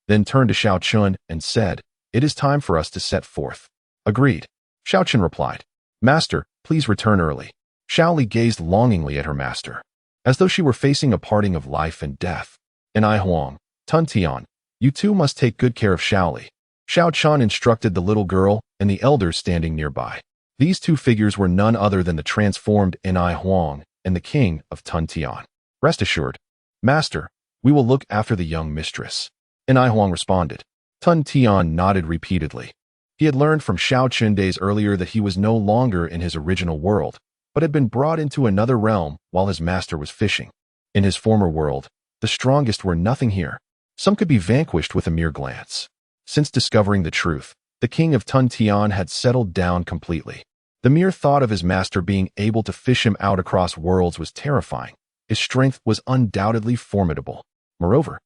then turned to Xiao Chen and said, It is time for us to set forth. Agreed. Xiao Chen replied. Master, please return early. Xiao Li gazed longingly at her master, as though she were facing a parting of life and death. And I Huang, Tun Tian, you two must take good care of Xiao Li. Xiao Chen instructed the little girl and the elders standing nearby. These two figures were none other than the transformed Enai Huang and the king of Tun Tian. Rest assured, Master, we will look after the young mistress. Enai Huang responded. Tun Tian nodded repeatedly. He had learned from Xiao Chen days earlier that he was no longer in his original world, but had been brought into another realm while his master was fishing. In his former world, the strongest were nothing here. Some could be vanquished with a mere glance. Since discovering the truth, the king of Tun Tian had settled down completely. The mere thought of his master being able to fish him out across worlds was terrifying. His strength was undoubtedly formidable. Moreover,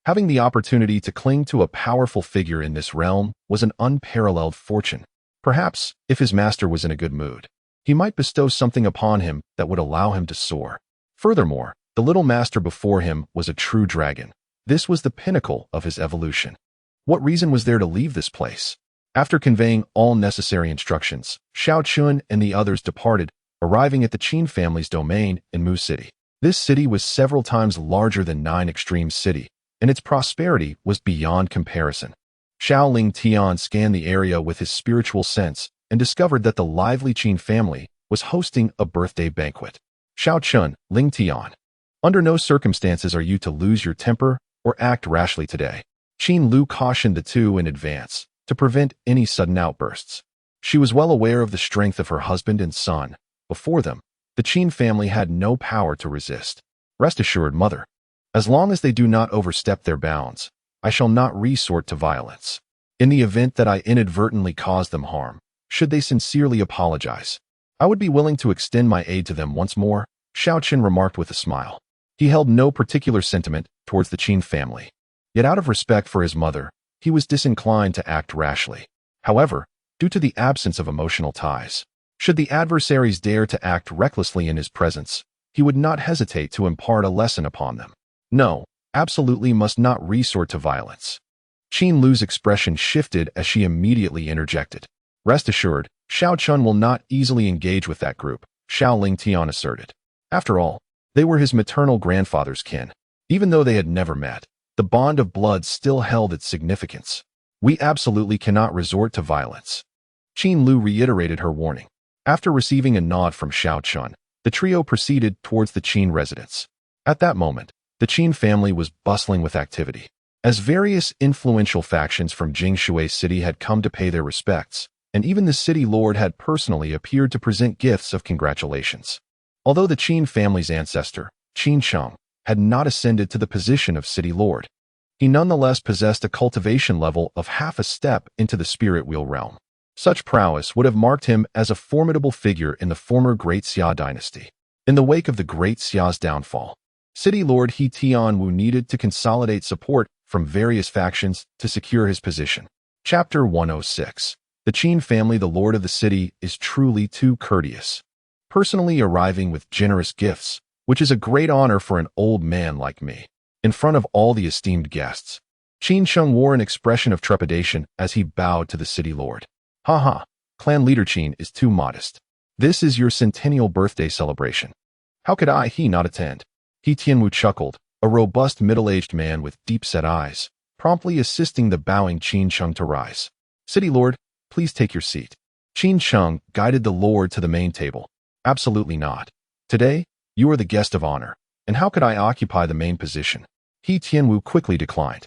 having the opportunity to cling to a powerful figure in this realm was an unparalleled fortune. Perhaps, if his master was in a good mood, he might bestow something upon him that would allow him to soar. Furthermore, the little master before him was a true dragon. This was the pinnacle of his evolution. What reason was there to leave this place? After conveying all necessary instructions, Xiao Chun and the others departed, arriving at the Qin family's domain in Mu City. This city was several times larger than Nine Extreme City, and its prosperity was beyond comparison. Xiao Ling Tian scanned the area with his spiritual sense and discovered that the lively Qin family was hosting a birthday banquet. Xiao Chun, Ling Tian. Under no circumstances are you to lose your temper or act rashly today. Qin Lu cautioned the two in advance to prevent any sudden outbursts. She was well aware of the strength of her husband and son. Before them, the Qin family had no power to resist. Rest assured, mother, as long as they do not overstep their bounds, I shall not resort to violence. In the event that I inadvertently cause them harm, should they sincerely apologize, I would be willing to extend my aid to them once more, Xiao Chen remarked with a smile. He held no particular sentiment towards the Qin family. Yet out of respect for his mother, he was disinclined to act rashly. However, due to the absence of emotional ties, should the adversaries dare to act recklessly in his presence, he would not hesitate to impart a lesson upon them. No, absolutely must not resort to violence. Qin Lu's expression shifted as she immediately interjected. Rest assured, Xiao Chen will not easily engage with that group, Xiao Lingtian asserted. After all, they were his maternal grandfather's kin. Even though they had never met, the bond of blood still held its significance. We absolutely cannot resort to violence. Qin Lu reiterated her warning. After receiving a nod from Xiao Chen, the trio proceeded towards the Qin residence. At that moment, the Qin family was bustling with activity. As various influential factions from Jingshui City had come to pay their respects, and even the city lord had personally appeared to present gifts of congratulations. Although the Qin family's ancestor, Qin Sheng, had not ascended to the position of city lord, he nonetheless possessed a cultivation level of half a step into the spirit wheel realm. Such prowess would have marked him as a formidable figure in the former Great Xia dynasty. In the wake of the Great Xia's downfall, City Lord He Tianwu needed to consolidate support from various factions to secure his position. Chapter 106. The Qin family, the lord of the city, is truly too courteous, personally arriving with generous gifts, which is a great honor for an old man like me. In front of all the esteemed guests, Qin Sheng wore an expression of trepidation as he bowed to the city lord. Haha, clan leader Qin is too modest. This is your centennial birthday celebration. How could he not attend? He Tianwu chuckled, a robust middle-aged man with deep-set eyes, promptly assisting the bowing Qin Sheng to rise. City lord, please take your seat. Qin Sheng guided the lord to the main table. Absolutely not. Today, you are the guest of honor, and how could I occupy the main position? He Tianwu quickly declined,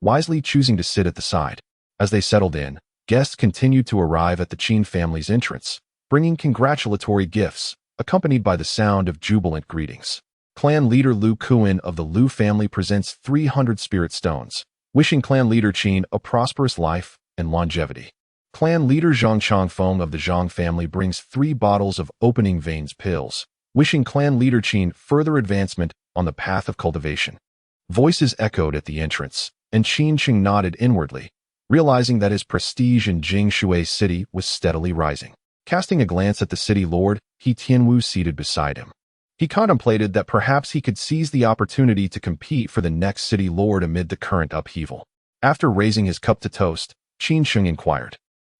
wisely choosing to sit at the side. As they settled in, guests continued to arrive at the Qin family's entrance, bringing congratulatory gifts, accompanied by the sound of jubilant greetings. Clan leader Lu Kuan of the Lu family presents 300 spirit stones, wishing clan leader Qin a prosperous life and longevity. Clan leader Zhang Changfeng of the Zhang family brings 3 bottles of opening veins pills, wishing clan leader Qin further advancement on the path of cultivation. Voices echoed at the entrance, and Qin Sheng nodded inwardly, realizing that his prestige in Jingshui City was steadily rising. Casting a glance at the city lord, He Tianwu seated beside him, he contemplated that perhaps he could seize the opportunity to compete for the next city lord amid the current upheaval. After raising his cup to toast, Qin Sheng inquired,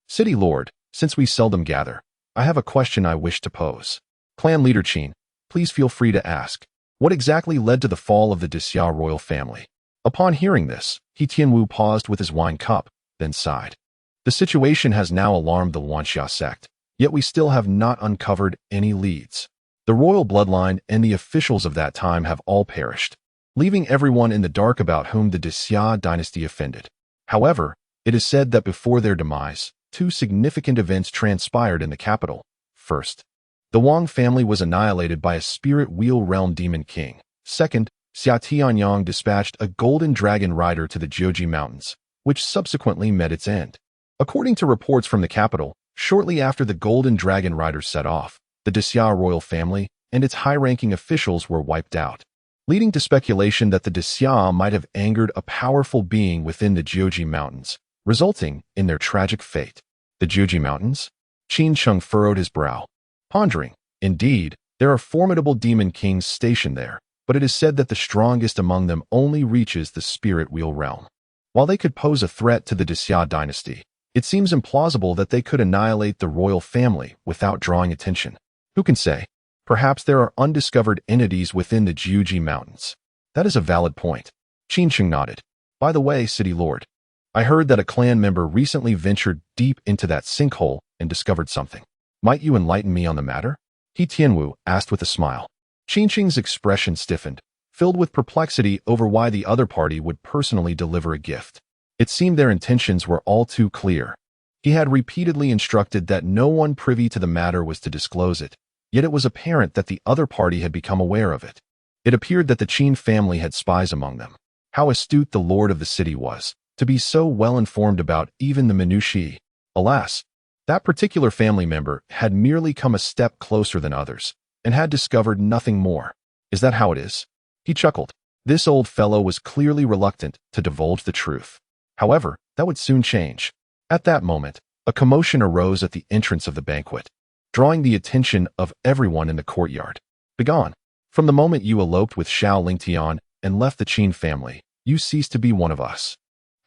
City lord, since we seldom gather, I have a question I wish to pose. Clan leader Qin, please feel free to ask. What exactly led to the fall of the Xia royal family? Upon hearing this, He Tianwu paused with his wine cup, then sighed. The situation has now alarmed the Wanxia sect, yet we still have not uncovered any leads. The royal bloodline and the officials of that time have all perished, leaving everyone in the dark about whom the Xia dynasty offended. However, it is said that before their demise, 2 significant events transpired in the capital. First, the Wang family was annihilated by a spirit wheel realm demon king. Second, Xia Tianyang dispatched a golden dragon rider to the Jiuji Mountains, which subsequently met its end. According to reports from the capital, shortly after the golden dragon rider set off, the Xia royal family and its high-ranking officials were wiped out, leading to speculation that the Xia might have angered a powerful being within the Jiuji Mountains, resulting in their tragic fate. The Jiuji Mountains? Qin Sheng furrowed his brow, pondering. Indeed, there are formidable demon kings stationed there, but it is said that the strongest among them only reaches the spirit wheel realm. While they could pose a threat to the Xia dynasty, it seems implausible that they could annihilate the royal family without drawing attention. Who can say? Perhaps there are undiscovered entities within the Jiuji Mountains. That is a valid point. Qin Sheng nodded. By the way, City Lord, I heard that a clan member recently ventured deep into that sinkhole and discovered something. Might you enlighten me on the matter? He Tianwu asked with a smile. Qin Sheng's expression stiffened, filled with perplexity over why the other party would personally deliver a gift. It seemed their intentions were all too clear. He had repeatedly instructed that no one privy to the matter was to disclose it, yet it was apparent that the other party had become aware of it. It appeared that the Qin family had spies among them. How astute the lord of the city was, to be so well informed about even the minutiae. Alas, that particular family member had merely come a step closer than others, and had discovered nothing more. Is that how it is? He chuckled. This old fellow was clearly reluctant to divulge the truth. However, that would soon change. At that moment, a commotion arose at the entrance of the banquet, drawing the attention of everyone in the courtyard. Begone! From the moment you eloped with Xiao Lingtian and left the Qin family, you ceased to be one of us.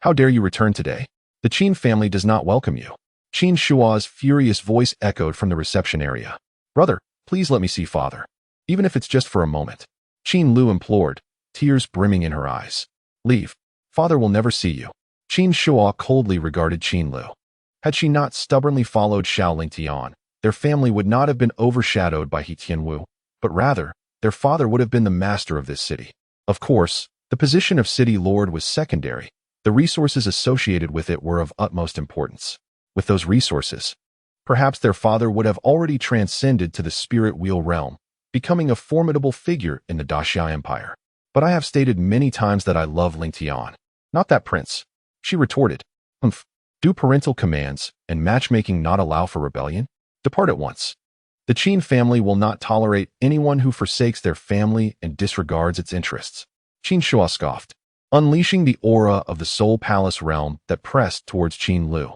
How dare you return today? The Qin family does not welcome you. Qin Shua's furious voice echoed from the reception area. Brother, please let me see father. Even if it's just for a moment. Qin Lu implored, tears brimming in her eyes. Leave. Father will never see you. Qin Shua coldly regarded Qin Lu. Had she not stubbornly followed Xiao Lingtian, their family would not have been overshadowed by He Tianwu, but rather, their father would have been the master of this city. Of course, the position of city lord was secondary. The resources associated with it were of utmost importance. With those resources, perhaps their father would have already transcended to the spirit wheel realm, becoming a formidable figure in the Daxia Empire. But I have stated many times that I love Lingtian, not that prince. She retorted. Humph. Do parental commands and matchmaking not allow for rebellion? Depart at once. The Qin family will not tolerate anyone who forsakes their family and disregards its interests. Qin Shua scoffed, unleashing the aura of the Soul Palace realm that pressed towards Qin Lu.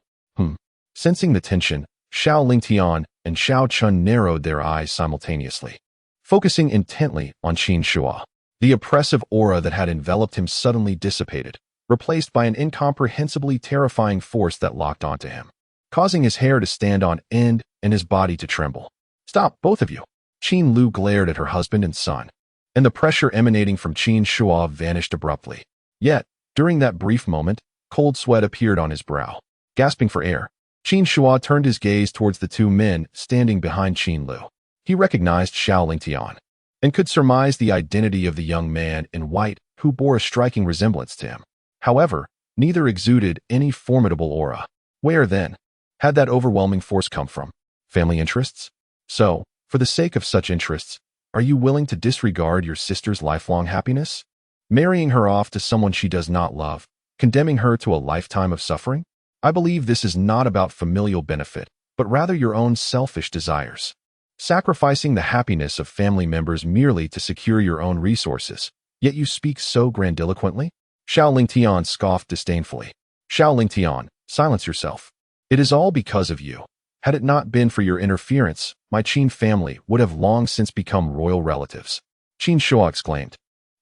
Sensing the tension, Xiao Lingtian and Xiao Chen narrowed their eyes simultaneously, focusing intently on Qin Shua. The oppressive aura that had enveloped him suddenly dissipated, replaced by an incomprehensibly terrifying force that locked onto him, causing his hair to stand on end and his body to tremble. Stop, both of you. Qin Lu glared at her husband and son, and the pressure emanating from Qin Shua vanished abruptly. Yet, during that brief moment, cold sweat appeared on his brow. Gasping for air, Qin Shua turned his gaze towards the two men standing behind Qin Lu. He recognized Xiao Lingtian, and could surmise the identity of the young man in white who bore a striking resemblance to him. However, neither exuded any formidable aura. Where, then, had that overwhelming force come from? Family interests? So, for the sake of such interests, are you willing to disregard your sister's lifelong happiness? Marrying her off to someone she does not love, condemning her to a lifetime of suffering? I believe this is not about familial benefit, but rather your own selfish desires. Sacrificing the happiness of family members merely to secure your own resources, yet you speak so grandiloquently? Xiao Lingtian scoffed disdainfully. Xiao Lingtian, silence yourself. It is all because of you. Had it not been for your interference, my Qin family would have long since become royal relatives. Qin Shua exclaimed,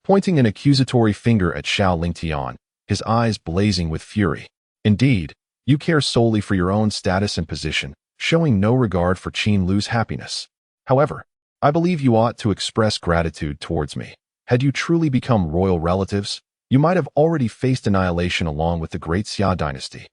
pointing an accusatory finger at Xiao Lingtian, his eyes blazing with fury. Indeed, you care solely for your own status and position, showing no regard for Qin Lu's happiness. However, I believe you ought to express gratitude towards me. Had you truly become royal relatives, you might have already faced annihilation along with the great Xia dynasty.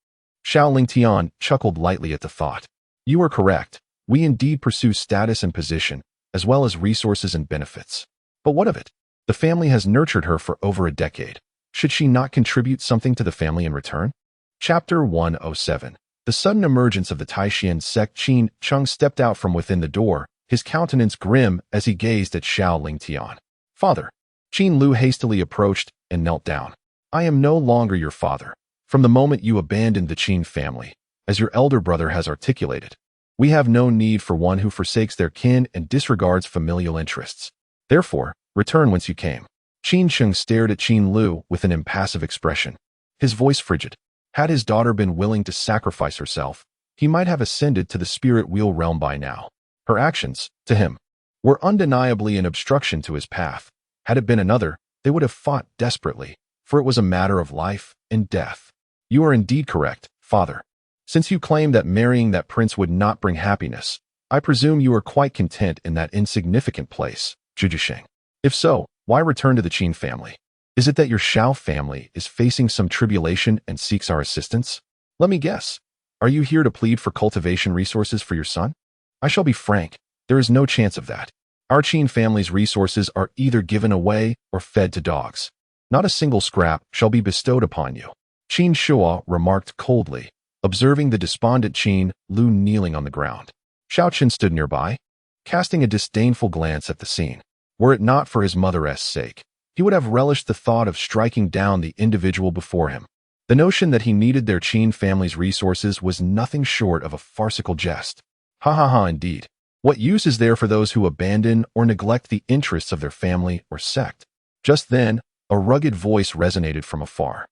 Xiao Lingtian chuckled lightly at the thought. You are correct. We indeed pursue status and position, as well as resources and benefits. But what of it? The family has nurtured her for over a decade. Should she not contribute something to the family in return? Chapter 107. The sudden emergence of the Taishan sect. Qin Chung stepped out from within the door, his countenance grim as he gazed at Xiao Lingtian. Father. Qin Lu hastily approached and knelt down. I am no longer your father. From the moment you abandoned the Qin family, as your elder brother has articulated, we have no need for one who forsakes their kin and disregards familial interests. Therefore, return whence you came. Qin Chung stared at Qin Lu with an impassive expression, his voice frigid. Had his daughter been willing to sacrifice herself, he might have ascended to the spirit wheel realm by now. Her actions, to him, were undeniably an obstruction to his path. Had it been another, they would have fought desperately, for it was a matter of life and death. You are indeed correct, father. Since you claim that marrying that prince would not bring happiness, I presume you are quite content in that insignificant place, Zhuzhisheng. If so, why return to the Qin family? Is it that your Xiao family is facing some tribulation and seeks our assistance? Let me guess. Are you here to plead for cultivation resources for your son? I shall be frank, there is no chance of that. Our Qin family's resources are either given away or fed to dogs. Not a single scrap shall be bestowed upon you. Qin Shuo remarked coldly, observing the despondent Qin Lu kneeling on the ground. Xiao Chen stood nearby, casting a disdainful glance at the scene. Were it not for his mother's sake, he would have relished the thought of striking down the individual before him. The notion that he needed their Qin family's resources was nothing short of a farcical jest. Ha ha ha indeed. What use is there for those who abandon or neglect the interests of their family or sect? Just then, a rugged voice resonated from afar,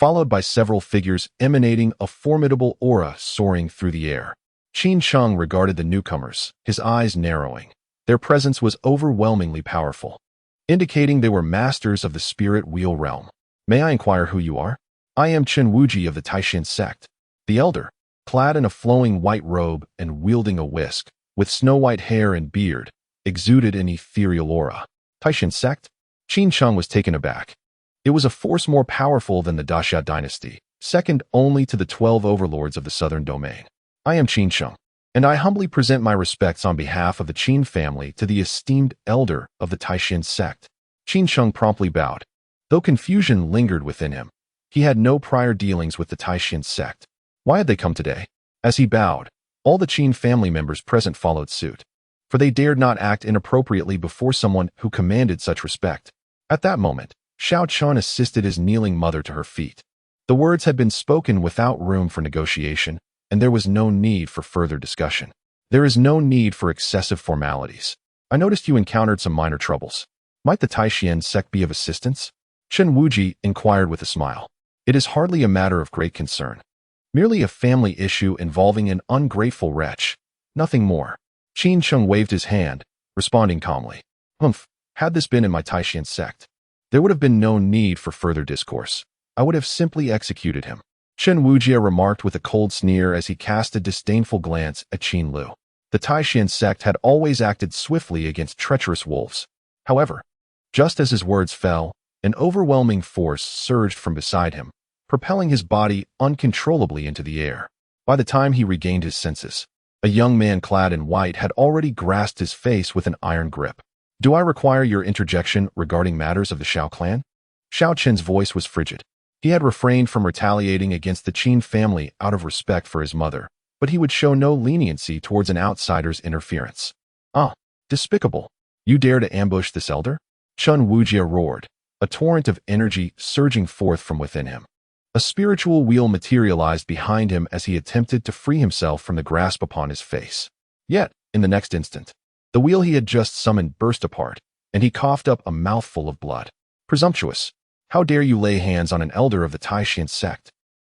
followed by several figures emanating a formidable aura soaring through the air. Qin Sheng regarded the newcomers, his eyes narrowing. Their presence was overwhelmingly powerful, indicating they were masters of the spirit wheel realm. May I inquire who you are? I am Chen Wuji of the Taishan sect. The elder, clad in a flowing white robe and wielding a whisk, with snow-white hair and beard, exuded an ethereal aura. Taishan sect? Qin Sheng was taken aback. It was a force more powerful than the Daxia dynasty, second only to the 12 overlords of the southern domain. I am Qin Sheng, and I humbly present my respects on behalf of the Qin family to the esteemed elder of the Taishan sect. Qin Sheng promptly bowed. Though confusion lingered within him, he had no prior dealings with the Taishan sect. Why had they come today? As he bowed, all the Qin family members present followed suit, for they dared not act inappropriately before someone who commanded such respect. At that moment, Xiao Chen assisted his kneeling mother to her feet. The words had been spoken without room for negotiation, and there was no need for further discussion. There is no need for excessive formalities. I noticed you encountered some minor troubles. Might the Taishan sect be of assistance? Chen Wuji inquired with a smile. It is hardly a matter of great concern. Merely a family issue involving an ungrateful wretch. Nothing more. Qin Sheng waved his hand, responding calmly. Humph, had this been in my Taishan sect, there would have been no need for further discourse. I would have simply executed him. Chen Wujia remarked with a cold sneer as he cast a disdainful glance at Qin Lu. The Taishan sect had always acted swiftly against treacherous wolves. However, just as his words fell, an overwhelming force surged from beside him, propelling his body uncontrollably into the air. By the time he regained his senses, a young man clad in white had already grasped his face with an iron grip. Do I require your interjection regarding matters of the Xiao clan? Xiao Chen's voice was frigid. He had refrained from retaliating against the Qin family out of respect for his mother, but he would show no leniency towards an outsider's interference. Ah, despicable. You dare to ambush this elder? Chen Wujia roared, a torrent of energy surging forth from within him. A spiritual wheel materialized behind him as he attempted to free himself from the grasp upon his face. Yet, in the next instant, the wheel he had just summoned burst apart, and he coughed up a mouthful of blood. Presumptuous! How dare you lay hands on an elder of the Taishan sect?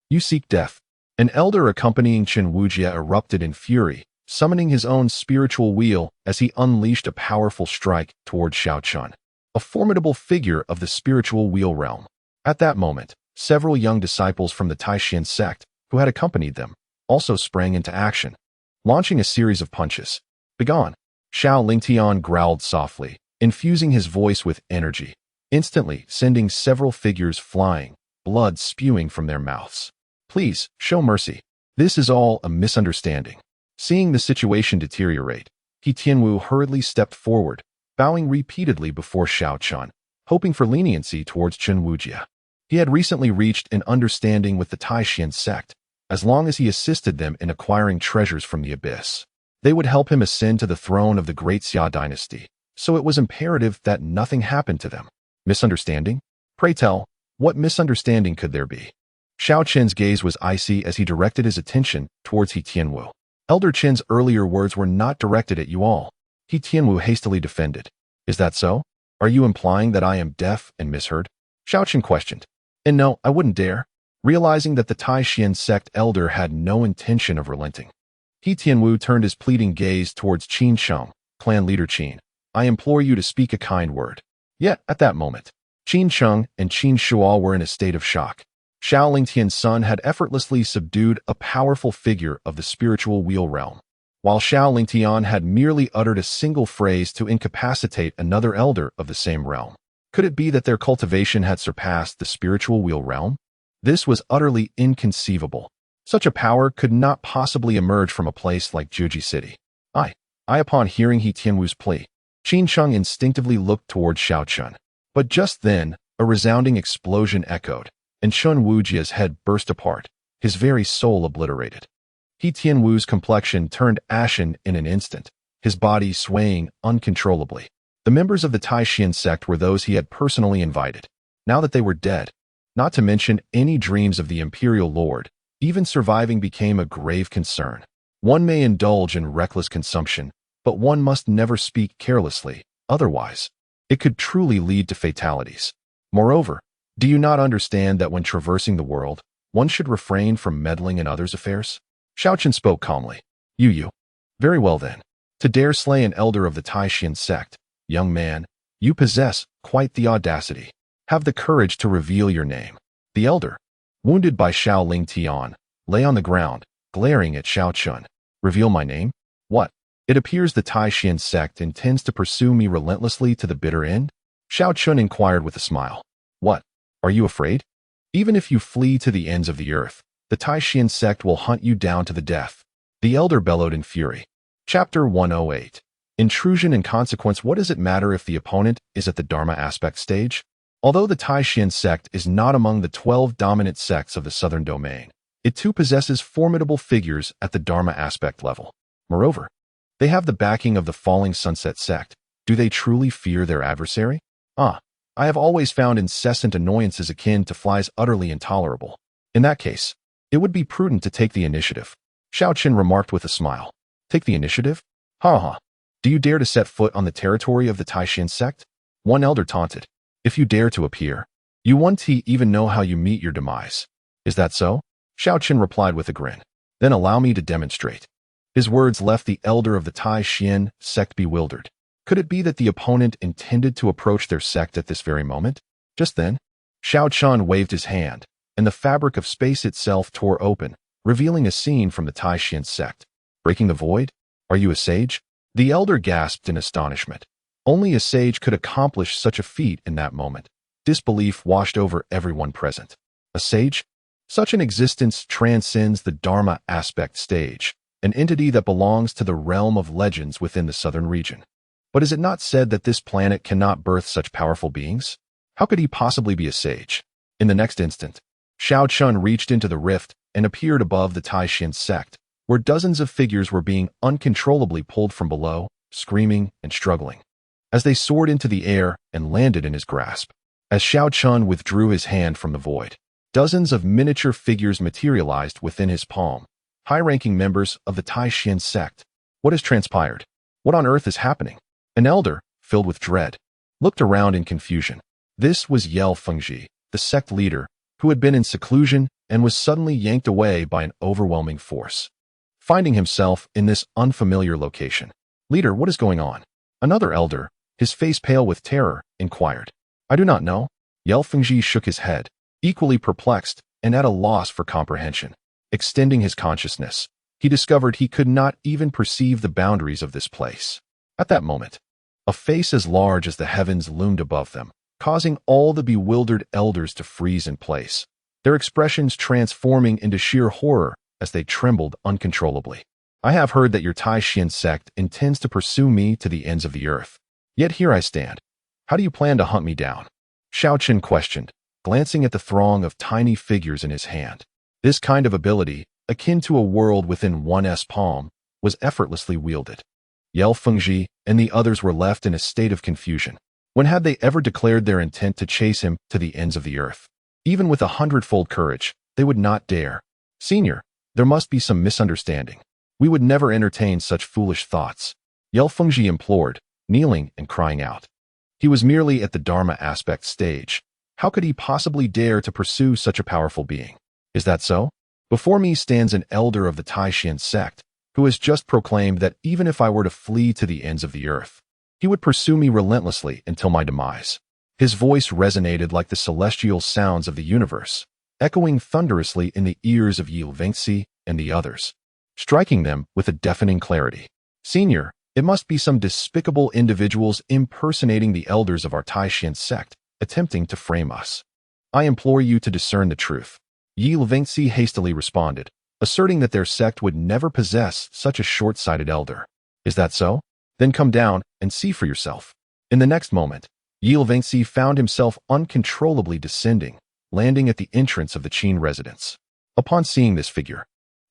You seek death. An elder accompanying Chen Wujia erupted in fury, summoning his own spiritual wheel as he unleashed a powerful strike toward Xiao Chen, a formidable figure of the spiritual wheel realm. At that moment, several young disciples from the Taishan sect, who had accompanied them, also sprang into action, launching a series of punches. Begone! Xiao Lingtian growled softly, infusing his voice with energy, instantly sending several figures flying, blood spewing from their mouths. Please, show mercy. This is all a misunderstanding. Seeing the situation deteriorate, He Tianwu hurriedly stepped forward, bowing repeatedly before Xiao Chen, hoping for leniency towards Chen Wujia. He had recently reached an understanding with the Taishan sect. As long as he assisted them in acquiring treasures from the abyss, they would help him ascend to the throne of the great Xia dynasty, so it was imperative that nothing happened to them. Misunderstanding? Pray tell, what misunderstanding could there be? Xiao Chen's gaze was icy as he directed his attention towards He Tianwu. Elder Chen's earlier words were not directed at you all. He Tianwu hastily defended. Is that so? Are you implying that I am deaf and misheard? Xiao Chen questioned. And no, I wouldn't dare. Realizing that the Taishan sect elder had no intention of relenting, He Tianwu turned his pleading gaze towards Qin Sheng, clan leader Qin. I implore you to speak a kind word. Yet, at that moment, Qin Sheng and Qin Shuo were in a state of shock. Xiao Lingtian's son had effortlessly subdued a powerful figure of the spiritual wheel realm, while Xiao Lingtian had merely uttered a single phrase to incapacitate another elder of the same realm. Could it be that their cultivation had surpassed the spiritual wheel realm? This was utterly inconceivable. Such a power could not possibly emerge from a place like Juji City. Upon hearing He Tianwu's plea, Qin Sheng instinctively looked toward Xiao Chen. But just then, a resounding explosion echoed, and Chun Wujia's head burst apart, his very soul obliterated. He Tianwu's complexion turned ashen in an instant, his body swaying uncontrollably. The members of the Taishan sect were those he had personally invited. Now that they were dead, not to mention any dreams of the imperial lord, even surviving became a grave concern. One may indulge in reckless consumption, but one must never speak carelessly, otherwise, it could truly lead to fatalities. Moreover, do you not understand that when traversing the world, one should refrain from meddling in others' affairs? Xiao Chen spoke calmly. You. Very well then. To dare slay an elder of the Taishan sect, young man, you possess quite the audacity. Have the courage to reveal your name. The elder, wounded by Xiao Ling Tian, lay on the ground, glaring at Xiao Chen. Reveal my name? What? It appears the Taishan sect intends to pursue me relentlessly to the bitter end? Xiao Chen inquired with a smile. What? Are you afraid? Even if you flee to the ends of the earth, the Taishan sect will hunt you down to the death. The elder bellowed in fury. Chapter 108. Intrusion and consequence. What does it matter if the opponent is at the Dharma aspect stage? Although the Taishan sect is not among the 12 dominant sects of the southern domain, it too possesses formidable figures at the Dharma aspect level. Moreover, they have the backing of the falling sunset sect. Do they truly fear their adversary? I have always found incessant annoyances akin to flies utterly intolerable. In that case, it would be prudent to take the initiative. Xiao Chen remarked with a smile. Take the initiative? Ha. Do you dare to set foot on the territory of the Taishan sect? One elder taunted. If you dare to appear, you won't even know how you meet your demise. Is that so? Xiao Chen replied with a grin. Then allow me to demonstrate. His words left the elder of the Taishan sect bewildered. Could it be that the opponent intended to approach their sect at this very moment? Just then, Xiao Chen waved his hand, and the fabric of space itself tore open, revealing a scene from the Taishan sect. Breaking the void? Are you a sage? The elder gasped in astonishment. Only a sage could accomplish such a feat in that moment. Disbelief washed over everyone present. A sage? Such an existence transcends the Dharma aspect stage, an entity that belongs to the realm of legends within the southern region. But is it not said that this planet cannot birth such powerful beings? How could he possibly be a sage? In the next instant, Xiao Chen reached into the rift and appeared above the Taishan sect, where dozens of figures were being uncontrollably pulled from below, screaming and struggling. As they soared into the air and landed in his grasp, as Xiao Chen withdrew his hand from the void, dozens of miniature figures materialized within his palm, high-ranking members of the Taishan sect. What has transpired? What on earth is happening? An elder, filled with dread, looked around in confusion. This was Yel Fengji, the sect leader, who had been in seclusion and was suddenly yanked away by an overwhelming force. Finding himself in this unfamiliar location. Leader, what is going on? Another elder, his face pale with terror, inquired. I do not know. Yel Fengji shook his head, equally perplexed and at a loss for comprehension. Extending his consciousness, he discovered he could not even perceive the boundaries of this place. At that moment, a face as large as the heavens loomed above them, causing all the bewildered elders to freeze in place, their expressions transforming into sheer horror as they trembled uncontrollably. I have heard that your Taishan sect intends to pursue me to the ends of the earth. Yet here I stand. How do you plan to hunt me down? Xiao Chen questioned, glancing at the throng of tiny figures in his hand. This kind of ability, akin to a world within one's palm, was effortlessly wielded. Yel Fengji and the others were left in a state of confusion. When had they ever declared their intent to chase him to the ends of the earth? Even with 100-fold courage, they would not dare. Senior, there must be some misunderstanding. We would never entertain such foolish thoughts. Yel Fengji implored, kneeling and crying out. He was merely at the Dharma aspect stage. How could he possibly dare to pursue such a powerful being? Is that so? Before me stands an elder of the Taishan sect, who has just proclaimed that even if I were to flee to the ends of the earth, he would pursue me relentlessly until my demise. His voice resonated like the celestial sounds of the universe, echoing thunderously in the ears of Yi Vengxi and the others, striking them with a deafening clarity. Senior, it must be some despicable individuals impersonating the elders of our Taishan sect, attempting to frame us. I implore you to discern the truth. Yi Vengxi hastily responded, asserting that their sect would never possess such a short-sighted elder. Is that so? Then come down and see for yourself. In the next moment, Yi Vengxi found himself uncontrollably descending, landing at the entrance of the Qin residence. Upon seeing this figure,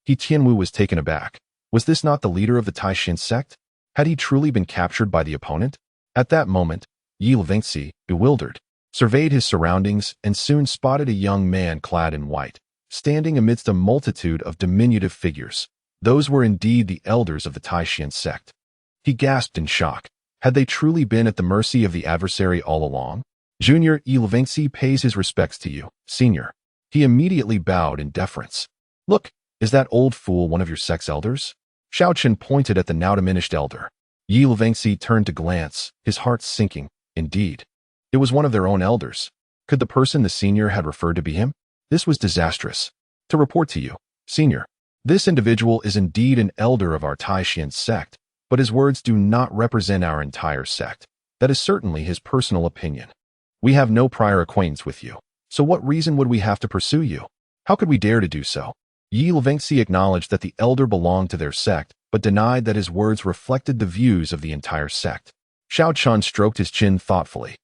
He Tianwu was taken aback. Was this not the leader of the Taishan sect? Had he truly been captured by the opponent? At that moment, Yi Levingxi, bewildered, surveyed his surroundings and soon spotted a young man clad in white, standing amidst a multitude of diminutive figures. Those were indeed the elders of the Taishan sect. He gasped in shock. Had they truly been at the mercy of the adversary all along? Junior Yi Levingxi pays his respects to you, senior. He immediately bowed in deference. Look, is that old fool one of your sect's elders? Xiao Chen pointed at the now diminished elder. Yi Levingxi turned to glance, his heart sinking. Indeed, it was one of their own elders. Could the person the senior had referred to be him? This was disastrous. To report to you, senior, this individual is indeed an elder of our Taishan sect, but his words do not represent our entire sect. That is certainly his personal opinion. We have no prior acquaintance with you, so what reason would we have to pursue you? How could we dare to do so? Yi Levingxi acknowledged that the elder belonged to their sect, but denied that his words reflected the views of the entire sect. Xiao Chen stroked his chin thoughtfully.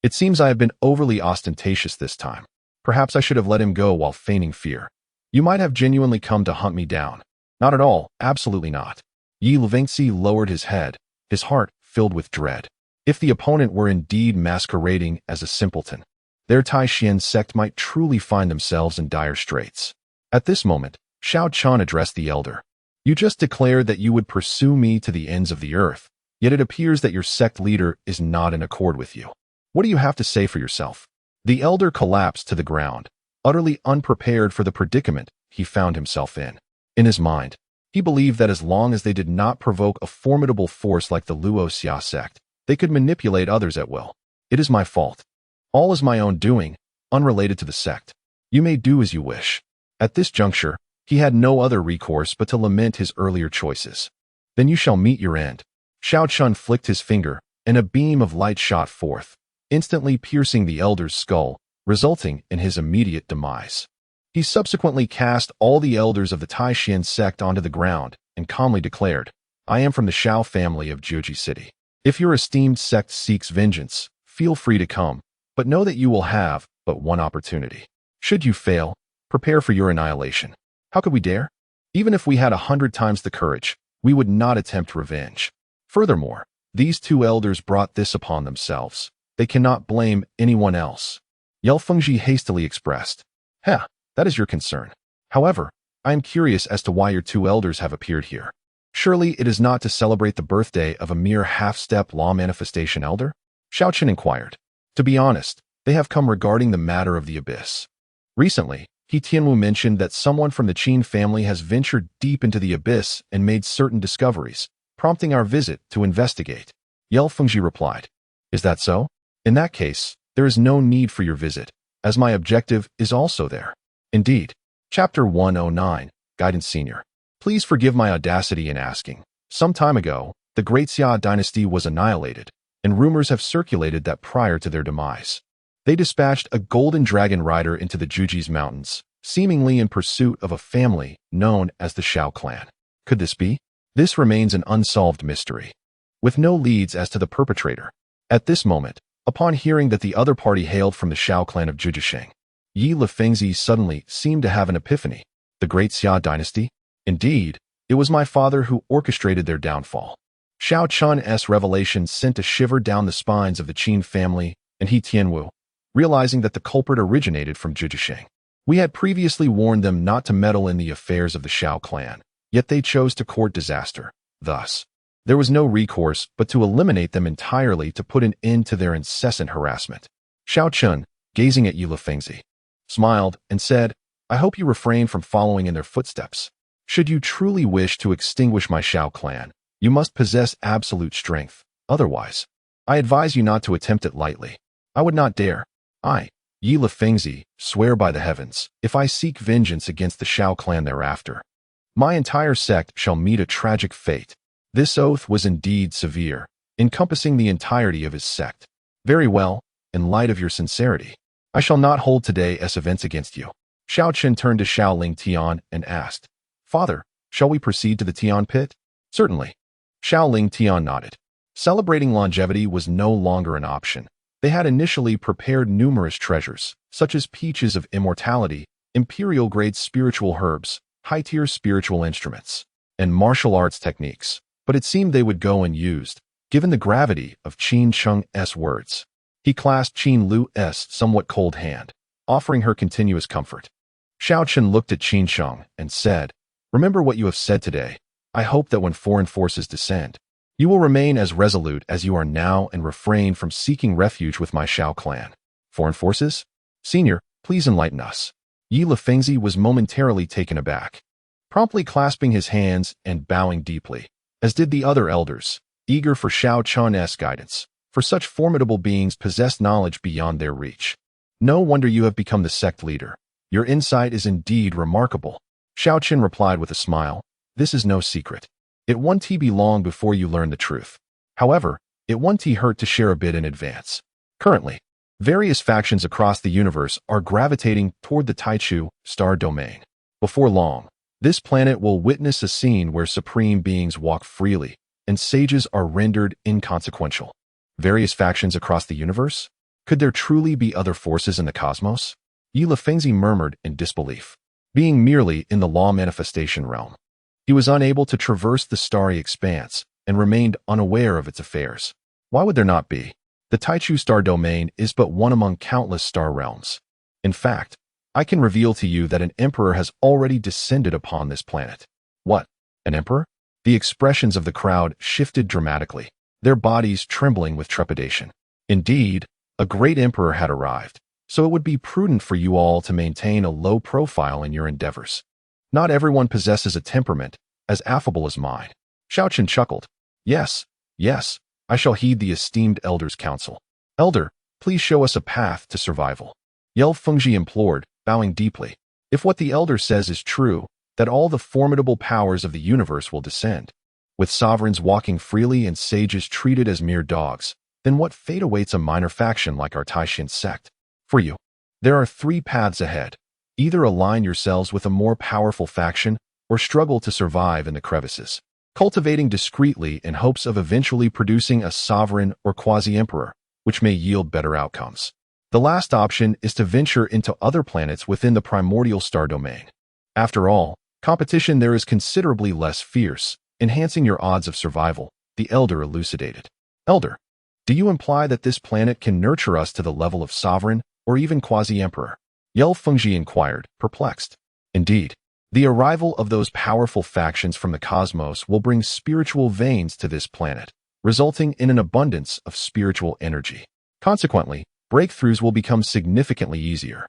It seems I have been overly ostentatious this time. Perhaps I should have let him go while feigning fear. You might have genuinely come to hunt me down. Not at all, absolutely not. Yi Levingxi lowered his head, his heart filled with dread. If the opponent were indeed masquerading as a simpleton, their Taishan sect might truly find themselves in dire straits. At this moment, Xiao Chen addressed the elder. You just declared that you would pursue me to the ends of the earth, yet it appears that your sect leader is not in accord with you. What do you have to say for yourself? The elder collapsed to the ground, utterly unprepared for the predicament he found himself in. In his mind, he believed that as long as they did not provoke a formidable force like the Luo Xia sect, they could manipulate others at will. It is my fault. All is my own doing, unrelated to the sect. You may do as you wish. At this juncture, he had no other recourse but to lament his earlier choices. Then you shall meet your end. Xiao Chen flicked his finger, and a beam of light shot forth, instantly piercing the elder's skull, resulting in his immediate demise. He subsequently cast all the elders of the Taishan sect onto the ground and calmly declared, I am from the Xiao family of Juji City. If your esteemed sect seeks vengeance, feel free to come, but know that you will have but one opportunity. Should you fail, prepare for your annihilation. How could we dare? Even if we had 100 times the courage, we would not attempt revenge. Furthermore, these two elders brought this upon themselves. They cannot blame anyone else. Yao Fengji hastily expressed, that is your concern. However, I am curious as to why your two elders have appeared here. Surely it is not to celebrate the birthday of a mere half-step law manifestation elder? Xiao Chen inquired. To be honest, they have come regarding the matter of the abyss. Recently, He Tianwu mentioned that someone from the Qin family has ventured deep into the abyss and made certain discoveries, prompting our visit to investigate. Yao Fengji replied, Is that so? In that case, there is no need for your visit, as my objective is also there. Indeed. Chapter 109, Guidance Senior. Please forgive my audacity in asking. Some time ago, the Great Xia dynasty was annihilated, and rumors have circulated that prior to their demise, they dispatched a golden dragon rider into the Juji's mountains, seemingly in pursuit of a family known as the Xiao clan. Could this be? This remains an unsolved mystery, with no leads as to the perpetrator. At this moment, upon hearing that the other party hailed from the Xiao clan of Jujisheng, Yi Lefengzi suddenly seemed to have an epiphany. The Great Xia dynasty? Indeed, it was my father who orchestrated their downfall. Xiao Chen's revelation sent a shiver down the spines of the Qin family and He Tianwu, realizing that the culprit originated from Jujisheng. We had previously warned them not to meddle in the affairs of the Xiao clan, yet they chose to court disaster. Thus, there was no recourse but to eliminate them entirely to put an end to their incessant harassment. Xiao Chen, gazing at Yi Lefengzi, smiled and said, I hope you refrain from following in their footsteps. Should you truly wish to extinguish my Xiao clan, you must possess absolute strength. Otherwise, I advise you not to attempt it lightly. I would not dare. I, Yi Lefengzi, swear by the heavens, if I seek vengeance against the Xiao clan thereafter, my entire sect shall meet a tragic fate. This oath was indeed severe, encompassing the entirety of his sect. Very well, in light of your sincerity, I shall not hold today's events against you. Xiao Chen turned to Xiao Ling Tian and asked, Father, shall we proceed to the Tian pit? Certainly. Xiao Ling Tian nodded. Celebrating longevity was no longer an option. They had initially prepared numerous treasures, such as peaches of immortality, imperial-grade spiritual herbs, high-tier spiritual instruments, and martial arts techniques, but it seemed they would go unused, given the gravity of Qin Cheng's words. He clasped Qin Lu's somewhat cold hand, offering her continuous comfort. Xiao Chen looked at Qin Sheng and said, "Remember what you have said today. I hope that when foreign forces descend, you will remain as resolute as you are now and refrain from seeking refuge with my Xiao clan." Foreign forces? Senior, please enlighten us. Yi Lefengzi was momentarily taken aback, promptly clasping his hands and bowing deeply, as did the other elders, eager for Xiao Chen's guidance, for such formidable beings possessed knowledge beyond their reach. No wonder you have become the sect leader. Your insight is indeed remarkable. Xiao Chen replied with a smile. This is no secret. It won't be long before you learn the truth. However, it won't hurt to share a bit in advance. Currently, various factions across the universe are gravitating toward the Taichu star domain. Before long, this planet will witness a scene where supreme beings walk freely, and sages are rendered inconsequential. Various factions across the universe? Could there truly be other forces in the cosmos? Yi Lefengzi murmured in disbelief. Being merely in the law manifestation realm, he was unable to traverse the starry expanse and remained unaware of its affairs. Why would there not be? The Taichu star domain is but one among countless star realms. In fact, I can reveal to you that an emperor has already descended upon this planet. What? An emperor? The expressions of the crowd shifted dramatically, their bodies trembling with trepidation. Indeed, a great emperor had arrived, so it would be prudent for you all to maintain a low profile in your endeavors. Not everyone possesses a temperament as affable as mine. Xiao Chen chuckled. Yes, I shall heed the esteemed elder's counsel. Elder, please show us a path to survival. Yel Fengji implored, bowing deeply. If what the elder says is true, that all the formidable powers of the universe will descend, with sovereigns walking freely and sages treated as mere dogs, then what fate awaits a minor faction like our Taishan sect? For you, there are 3 paths ahead. Either align yourselves with a more powerful faction or struggle to survive in the crevices, cultivating discreetly in hopes of eventually producing a sovereign or quasi-emperor, which may yield better outcomes. The last option is to venture into other planets within the primordial star domain. After all, competition there is considerably less fierce, enhancing your odds of survival, the elder elucidated. Elder, do you imply that this planet can nurture us to the level of sovereign or even quasi-emperor? Yel Fengji inquired, perplexed. Indeed, the arrival of those powerful factions from the cosmos will bring spiritual veins to this planet, resulting in an abundance of spiritual energy. Consequently, breakthroughs will become significantly easier.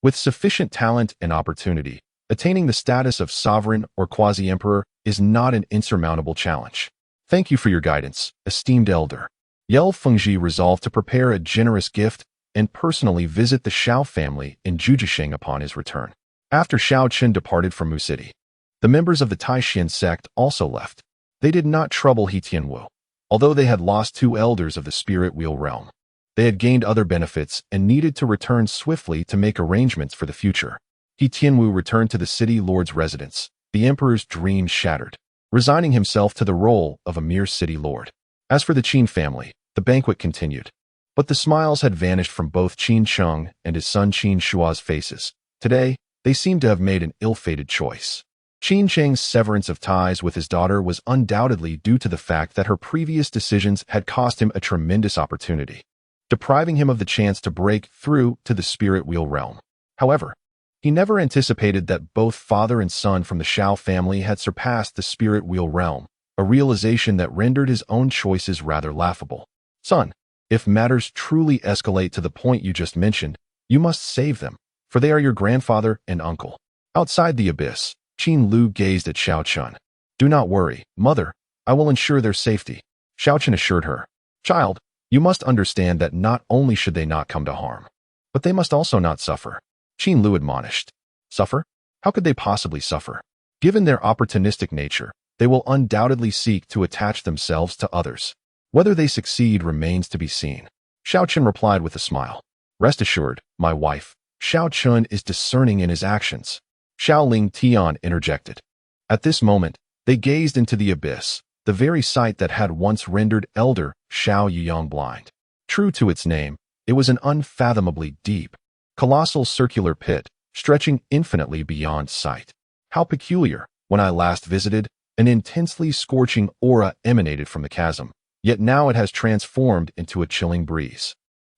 With sufficient talent and opportunity, attaining the status of sovereign or quasi-emperor is not an insurmountable challenge. Thank you for your guidance, esteemed elder. Yel Fengji resolved to prepare a generous gift and personally visit the Xiao family in Juzhisheng upon his return. After Xiao Chen departed from Mu City, the members of the Taishan sect also left. They did not trouble He Tianwu. Although they had lost 2 elders of the spirit wheel realm, they had gained other benefits and needed to return swiftly to make arrangements for the future. He Tianwu returned to the city lord's residence, the emperor's dreams shattered, resigning himself to the role of a mere city lord. As for the Qin family, the banquet continued. But the smiles had vanished from both Qin Sheng and his son Qin Shua's faces. Today, they seemed to have made an ill-fated choice. Qin Cheng's severance of ties with his daughter was undoubtedly due to the fact that her previous decisions had cost him a tremendous opportunity, depriving him of the chance to break through to the spirit wheel realm. However, he never anticipated that both father and son from the Xiao family had surpassed the spirit wheel realm, a realization that rendered his own choices rather laughable. Son, if matters truly escalate to the point you just mentioned, you must save them, for they are your grandfather and uncle. Outside the abyss, Qin Lu gazed at Xiao Chen. Do not worry, mother, I will ensure their safety. Xiao Chen assured her. Child, you must understand that not only should they not come to harm, but they must also not suffer. Qin Lu admonished. Suffer? How could they possibly suffer? Given their opportunistic nature, they will undoubtedly seek to attach themselves to others. Whether they succeed remains to be seen. Xiao Chen replied with a smile. Rest assured, my wife, Xiao Chen is discerning in his actions. Xiao Ling Tian interjected. At this moment, they gazed into the abyss, the very sight that had once rendered elder Xiao Yuyang blind. True to its name, It was an unfathomably deep, colossal circular pit, stretching infinitely beyond sight. How peculiar! When I last visited, an intensely scorching aura emanated from the chasm, yet now it has transformed into a chilling breeze.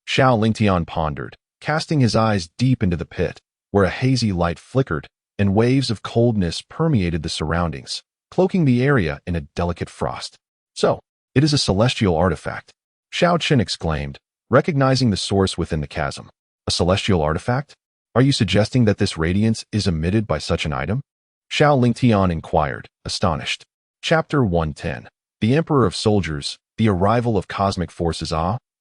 Xiao Lingtian pondered, casting his eyes deep into the pit, where a hazy light flickered and waves of coldness permeated the surroundings, cloaking the area in a delicate frost. So, it is a celestial artifact, Xiao Chen exclaimed, recognizing the source within the chasm. A celestial artifact? Are you suggesting that this radiance is emitted by such an item? Xiao Lingtian inquired, astonished. Chapter 110. The Emperor of Soldiers, the Arrival of Cosmic Forces.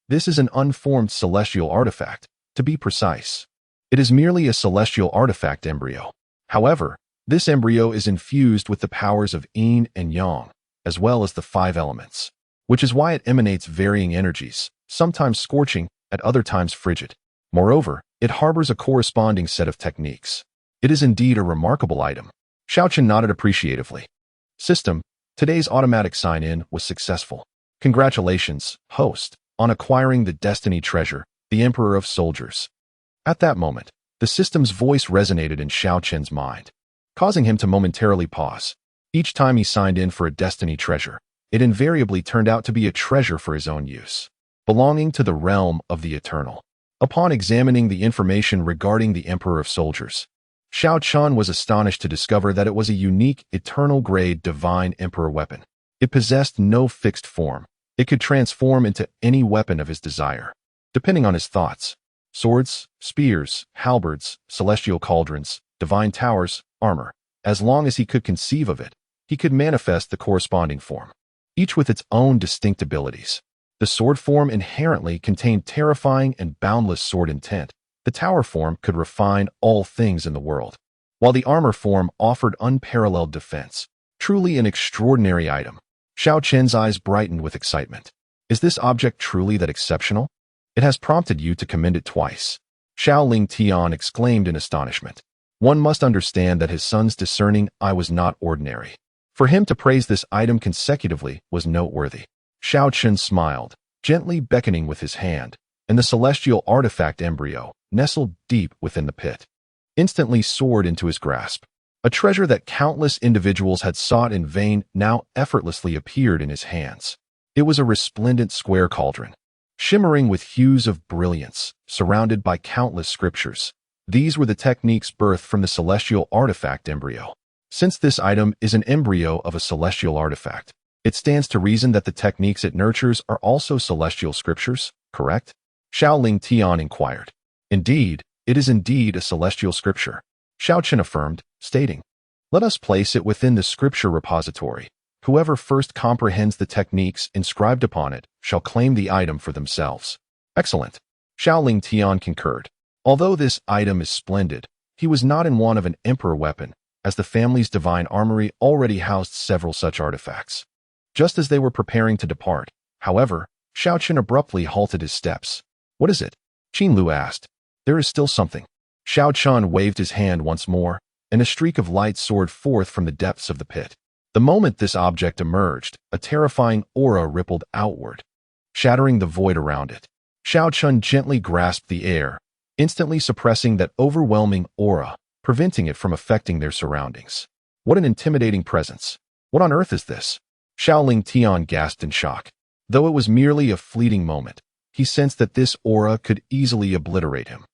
This is an unformed celestial artifact, to be precise. It is merely a celestial artifact embryo. However, this embryo is infused with the powers of yin and yang, as well as the 5 elements, which is why it emanates varying energies, sometimes scorching, at other times frigid. Moreover, it harbors a corresponding set of techniques. It is indeed a remarkable item. Xiao Chen nodded appreciatively. System, today's automatic sign-in was successful. Congratulations, host, on acquiring the Destiny Treasure, the Emperor of Soldiers. At that moment, the system's voice resonated in Xiao Chen's mind, causing him to momentarily pause. Each time he signed in for a Destiny Treasure, it invariably turned out to be a treasure for his own use, belonging to the realm of the eternal. Upon examining the information regarding the Emperor of Soldiers, Xiao Chen was astonished to discover that it was a unique, eternal-grade divine emperor weapon. It possessed no fixed form. It could transform into any weapon of his desire, depending on his thoughts. Swords, spears, halberds, celestial cauldrons, divine towers, armor. As long as he could conceive of it, he could manifest the corresponding form, each with its own distinct abilities. The sword form inherently contained terrifying and boundless sword intent. The tower form could refine all things in the world, while the armor form offered unparalleled defense. Truly an extraordinary item. Xiao Chen's eyes brightened with excitement. Is this object truly that exceptional? It has prompted you to commend it twice. Xiao Lingtian exclaimed in astonishment. One must understand that his son's discerning eye was not ordinary. For him to praise this item consecutively was noteworthy. Xiao Chen smiled, gently beckoning with his hand, and the celestial artifact embryo, nestled deep within the pit, instantly soared into his grasp. A treasure that countless individuals had sought in vain now effortlessly appeared in his hands. It was a resplendent square cauldron, shimmering with hues of brilliance, surrounded by countless scriptures. These were the techniques birthed from the celestial artifact embryo. Since this item is an embryo of a celestial artifact, it stands to reason that the techniques it nurtures are also celestial scriptures, correct? Xiao Lingtian inquired. Indeed, it is indeed a celestial scripture, Xiao Chen affirmed, stating, let us place it within the scripture repository. Whoever first comprehends the techniques inscribed upon it shall claim the item for themselves. Excellent. Xiao Lingtian concurred. Although this item is splendid, he was not in want of an emperor weapon, as the family's divine armory already housed several such artifacts. Just as they were preparing to depart, however, Xiao Chen abruptly halted his steps. What is it? Qin Lu asked. There is still something. Xiao Chen waved his hand once more, and a streak of light soared forth from the depths of the pit. The moment this object emerged, a terrifying aura rippled outward, shattering the void around it. Xiao Chen gently grasped the air, instantly suppressing that overwhelming aura, preventing it from affecting their surroundings. What an intimidating presence. What on earth is this? Xiao Lingtian gasped in shock. Though it was merely a fleeting moment, he sensed that this aura could easily obliterate him.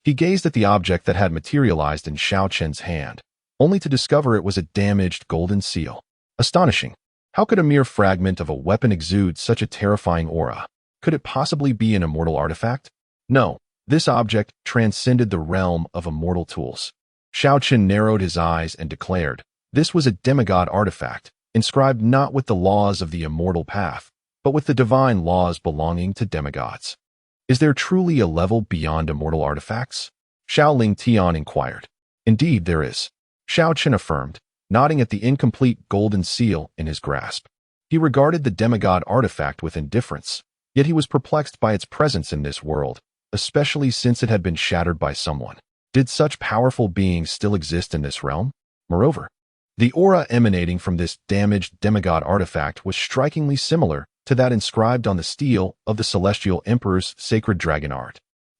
He gazed at the object that had materialized in Xiao Chen's hand, only to discover it was a damaged golden seal. Astonishing. How could a mere fragment of a weapon exude such a terrifying aura? Could it possibly be an immortal artifact? No, this object transcended the realm of immortal tools. Xiao Chen narrowed his eyes and declared, this was a demigod artifact, inscribed not with the laws of the immortal path, but with the divine laws belonging to demigods. Is there truly a level beyond immortal artifacts? Xiao Lingtian inquired. Indeed there is, Xiao Chen affirmed, nodding at the incomplete golden seal in his grasp. He regarded the demigod artifact with indifference, yet he was perplexed by its presence in this world, especially since it had been shattered by someone. Did such powerful beings still exist in this realm? Moreover, the aura emanating from this damaged demigod artifact was strikingly similar to that inscribed on the steel of the Celestial Emperor's sacred dragon art.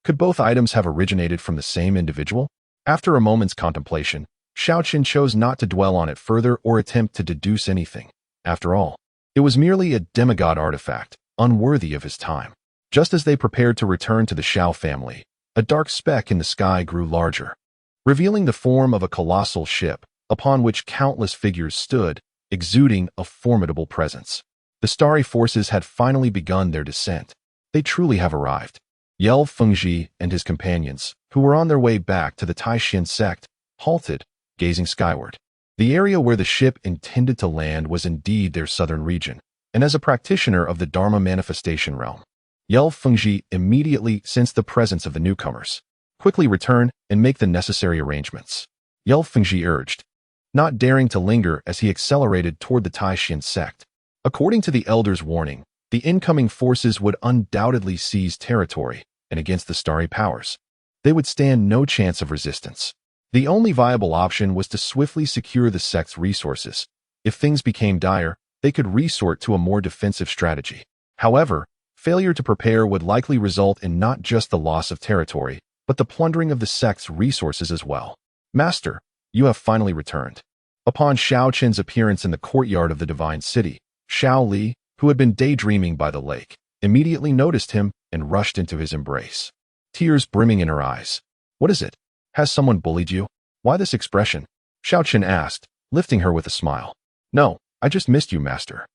Could both items have originated from the same individual? After a moment's contemplation, Xiao Chen chose not to dwell on it further or attempt to deduce anything. After all, it was merely a demigod artifact, unworthy of his time. Just as they prepared to return to the Xiao family, a dark speck in the sky grew larger, revealing the form of a colossal ship, upon which countless figures stood, exuding a formidable presence. The starry forces had finally begun their descent. They truly have arrived. Yel Fengzhi and his companions, who were on their way back to the Taishan sect, halted, gazing skyward. The area where the ship intended to land was indeed their southern region, and as a practitioner of the Dharma manifestation realm, Yel Fengzhi immediately sensed the presence of the newcomers. Quickly return and make the necessary arrangements, Yel Fengzhi urged, not daring to linger as he accelerated toward the Taishan sect. According to the elder's warning, the incoming forces would undoubtedly seize territory, and against the starry powers, they would stand no chance of resistance. The only viable option was to swiftly secure the sect's resources. If things became dire, they could resort to a more defensive strategy. However, failure to prepare would likely result in not just the loss of territory, but the plundering of the sect's resources as well. Master, you have finally returned. Upon Xiao Chen's appearance in the courtyard of the divine city, Xiao Li, who had been daydreaming by the lake, immediately noticed him and rushed into his embrace, tears brimming in her eyes. What is it? Has someone bullied you? Why this expression? Xiao Chen asked, lifting her with a smile. No, I just missed you, master.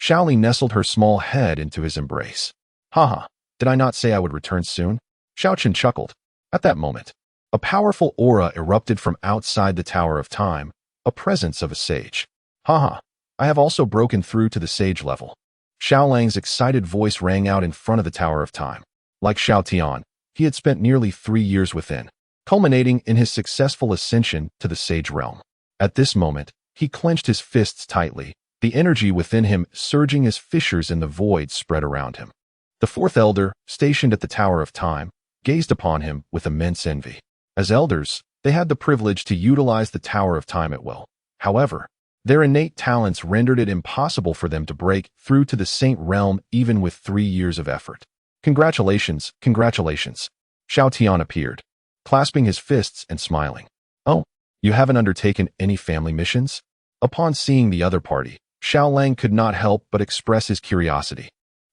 Xiao Li nestled her small head into his embrace. Haha, did I not say I would return soon? Xiao Chen chuckled. At that moment, a powerful aura erupted from outside the Tower of Time, a presence of a sage. Haha, I have also broken through to the sage level. Xiao Lang's excited voice rang out in front of the Tower of Time. Like Xiao Tian, he had spent nearly 3 years within, culminating in his successful ascension to the sage realm. At this moment, he clenched his fists tightly, the energy within him surging as fissures in the void spread around him. The fourth elder, stationed at the Tower of Time, gazed upon him with immense envy. As elders, they had the privilege to utilize the Tower of Time at will. However, their innate talents rendered it impossible for them to break through to the Saint Realm even with 3 years of effort. Congratulations, congratulations. Xiao Tian appeared, clasping his fists and smiling. Oh, you haven't undertaken any family missions? Upon seeing the other party, Xiao Lang could not help but express his curiosity.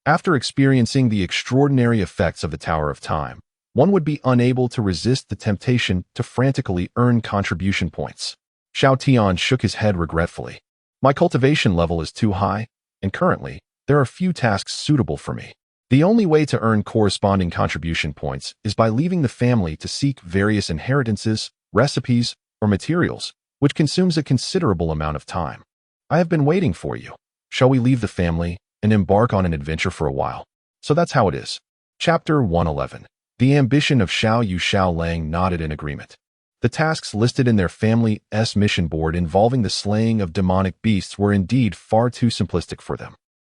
After experiencing the extraordinary effects of the Tower of Time, one would be unable to resist the temptation to frantically earn contribution points. Xiao Tian shook his head regretfully. My cultivation level is too high, and currently, there are few tasks suitable for me. The only way to earn corresponding contribution points is by leaving the family to seek various inheritances, recipes, or materials, which consumes a considerable amount of time. I have been waiting for you. Shall we leave the family and embark on an adventure for a while? So that's how it is. Chapter 111. The ambition of Xiao Lang nodded in agreement. The tasks listed in their family's mission board involving the slaying of demonic beasts were indeed far too simplistic for them.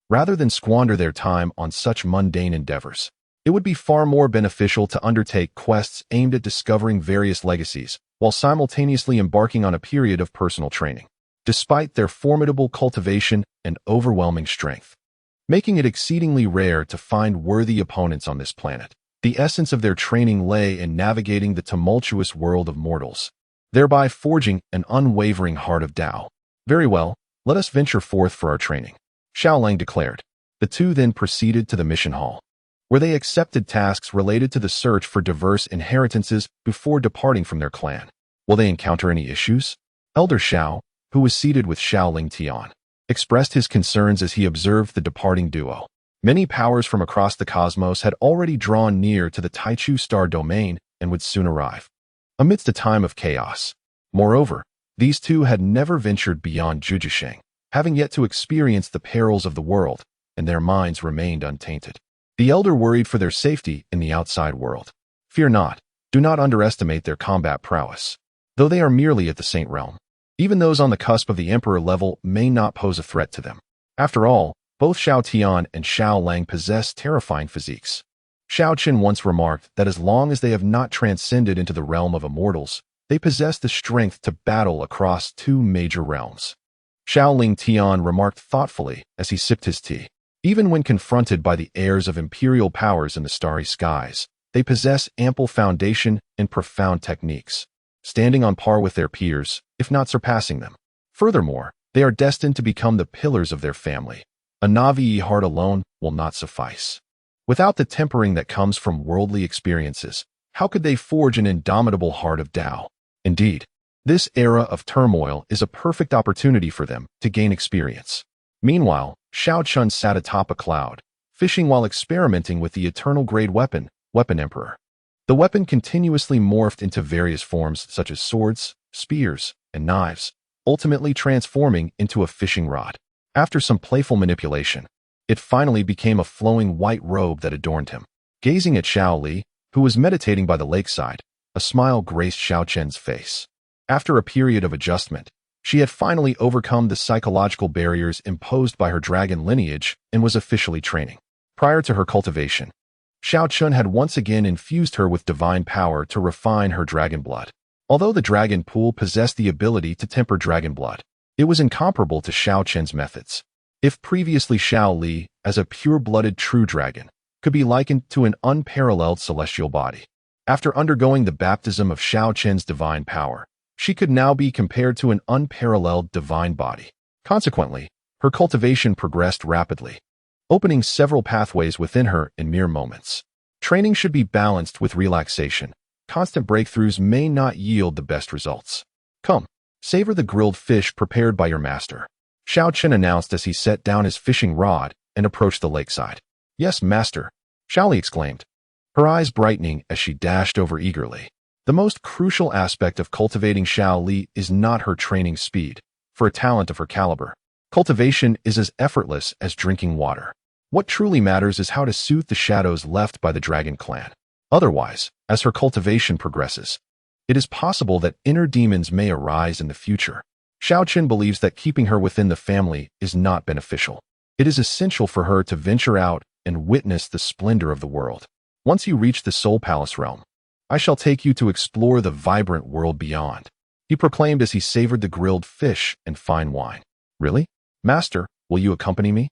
Rather than squander their time on such mundane endeavors, it would be far more beneficial to undertake quests aimed at discovering various legacies, while simultaneously embarking on a period of personal training, despite their formidable cultivation and overwhelming strength, making it exceedingly rare to find worthy opponents on this planet. The essence of their training lay in navigating the tumultuous world of mortals, thereby forging an unwavering heart of Tao. Very well, let us venture forth for our training, Xiao Lang declared. The two then proceeded to the mission hall, where they accepted tasks related to the search for diverse inheritances before departing from their clan. Will they encounter any issues? Elder Xiao, who was seated with Xiao Tian, expressed his concerns as he observed the departing duo. Many powers from across the cosmos had already drawn near to the Taichu star domain and would soon arrive, amidst a time of chaos. Moreover, these two had never ventured beyond Jujisheng, having yet to experience the perils of the world, and their minds remained untainted. The elder worried for their safety in the outside world. Fear not, do not underestimate their combat prowess. Though they are merely at the Saint Realm, even those on the cusp of the Emperor level may not pose a threat to them. After all, both Xiao Tian and Xiao Lang possess terrifying physiques. Xiao Chen once remarked that as long as they have not transcended into the realm of immortals, they possess the strength to battle across 2 major realms. Xiao Tian remarked thoughtfully as he sipped his tea. Even when confronted by the heirs of imperial powers in the starry skies, They possess ample foundation and profound techniques, standing on par with their peers, if not surpassing them. Furthermore, they are destined to become the pillars of their family. A Na'vi heart alone will not suffice. Without the tempering that comes from worldly experiences, how could they forge an indomitable heart of Tao? Indeed, this era of turmoil is a perfect opportunity for them to gain experience. Meanwhile, Xiao Chen sat atop a cloud, fishing while experimenting with the eternal grade weapon Emperor. The weapon continuously morphed into various forms such as swords, spears, and knives, ultimately transforming into a fishing rod. After some playful manipulation, it finally became a flowing white robe that adorned him. Gazing at Xiao Li, who was meditating by the lakeside, a smile graced Xiao Chen's face. After a period of adjustment, she had finally overcome the psychological barriers imposed by her dragon lineage and was officially training. Prior to her cultivation, Xiao Chen had once again infused her with divine power to refine her dragon blood. Although the dragon pool possessed the ability to temper dragon blood, it was incomparable to Xiao Chen's methods. If previously Xiao Li, as a pure-blooded true dragon, could be likened to an unparalleled celestial body, after undergoing the baptism of Xiao Chen's divine power, she could now be compared to an unparalleled divine body. Consequently, her cultivation progressed rapidly, opening several pathways within her in mere moments. Training should be balanced with relaxation. Constant breakthroughs may not yield the best results. Come, savor the grilled fish prepared by your master, Xiao Chen announced as he set down his fishing rod and approached the lakeside. Yes, master, Xiao Li exclaimed, her eyes brightening as she dashed over eagerly. The most crucial aspect of cultivating Xiao Li is not her training speed. For a talent of her caliber, cultivation is as effortless as drinking water. What truly matters is how to soothe the shadows left by the dragon clan. Otherwise, as her cultivation progresses, it is possible that inner demons may arise in the future. Xiao Chen believes that keeping her within the family is not beneficial. It is essential for her to venture out and witness the splendor of the world. Once you reach the Soul Palace realm, I shall take you to explore the vibrant world beyond, he proclaimed as he savored the grilled fish and fine wine. Really? Master, will you accompany me?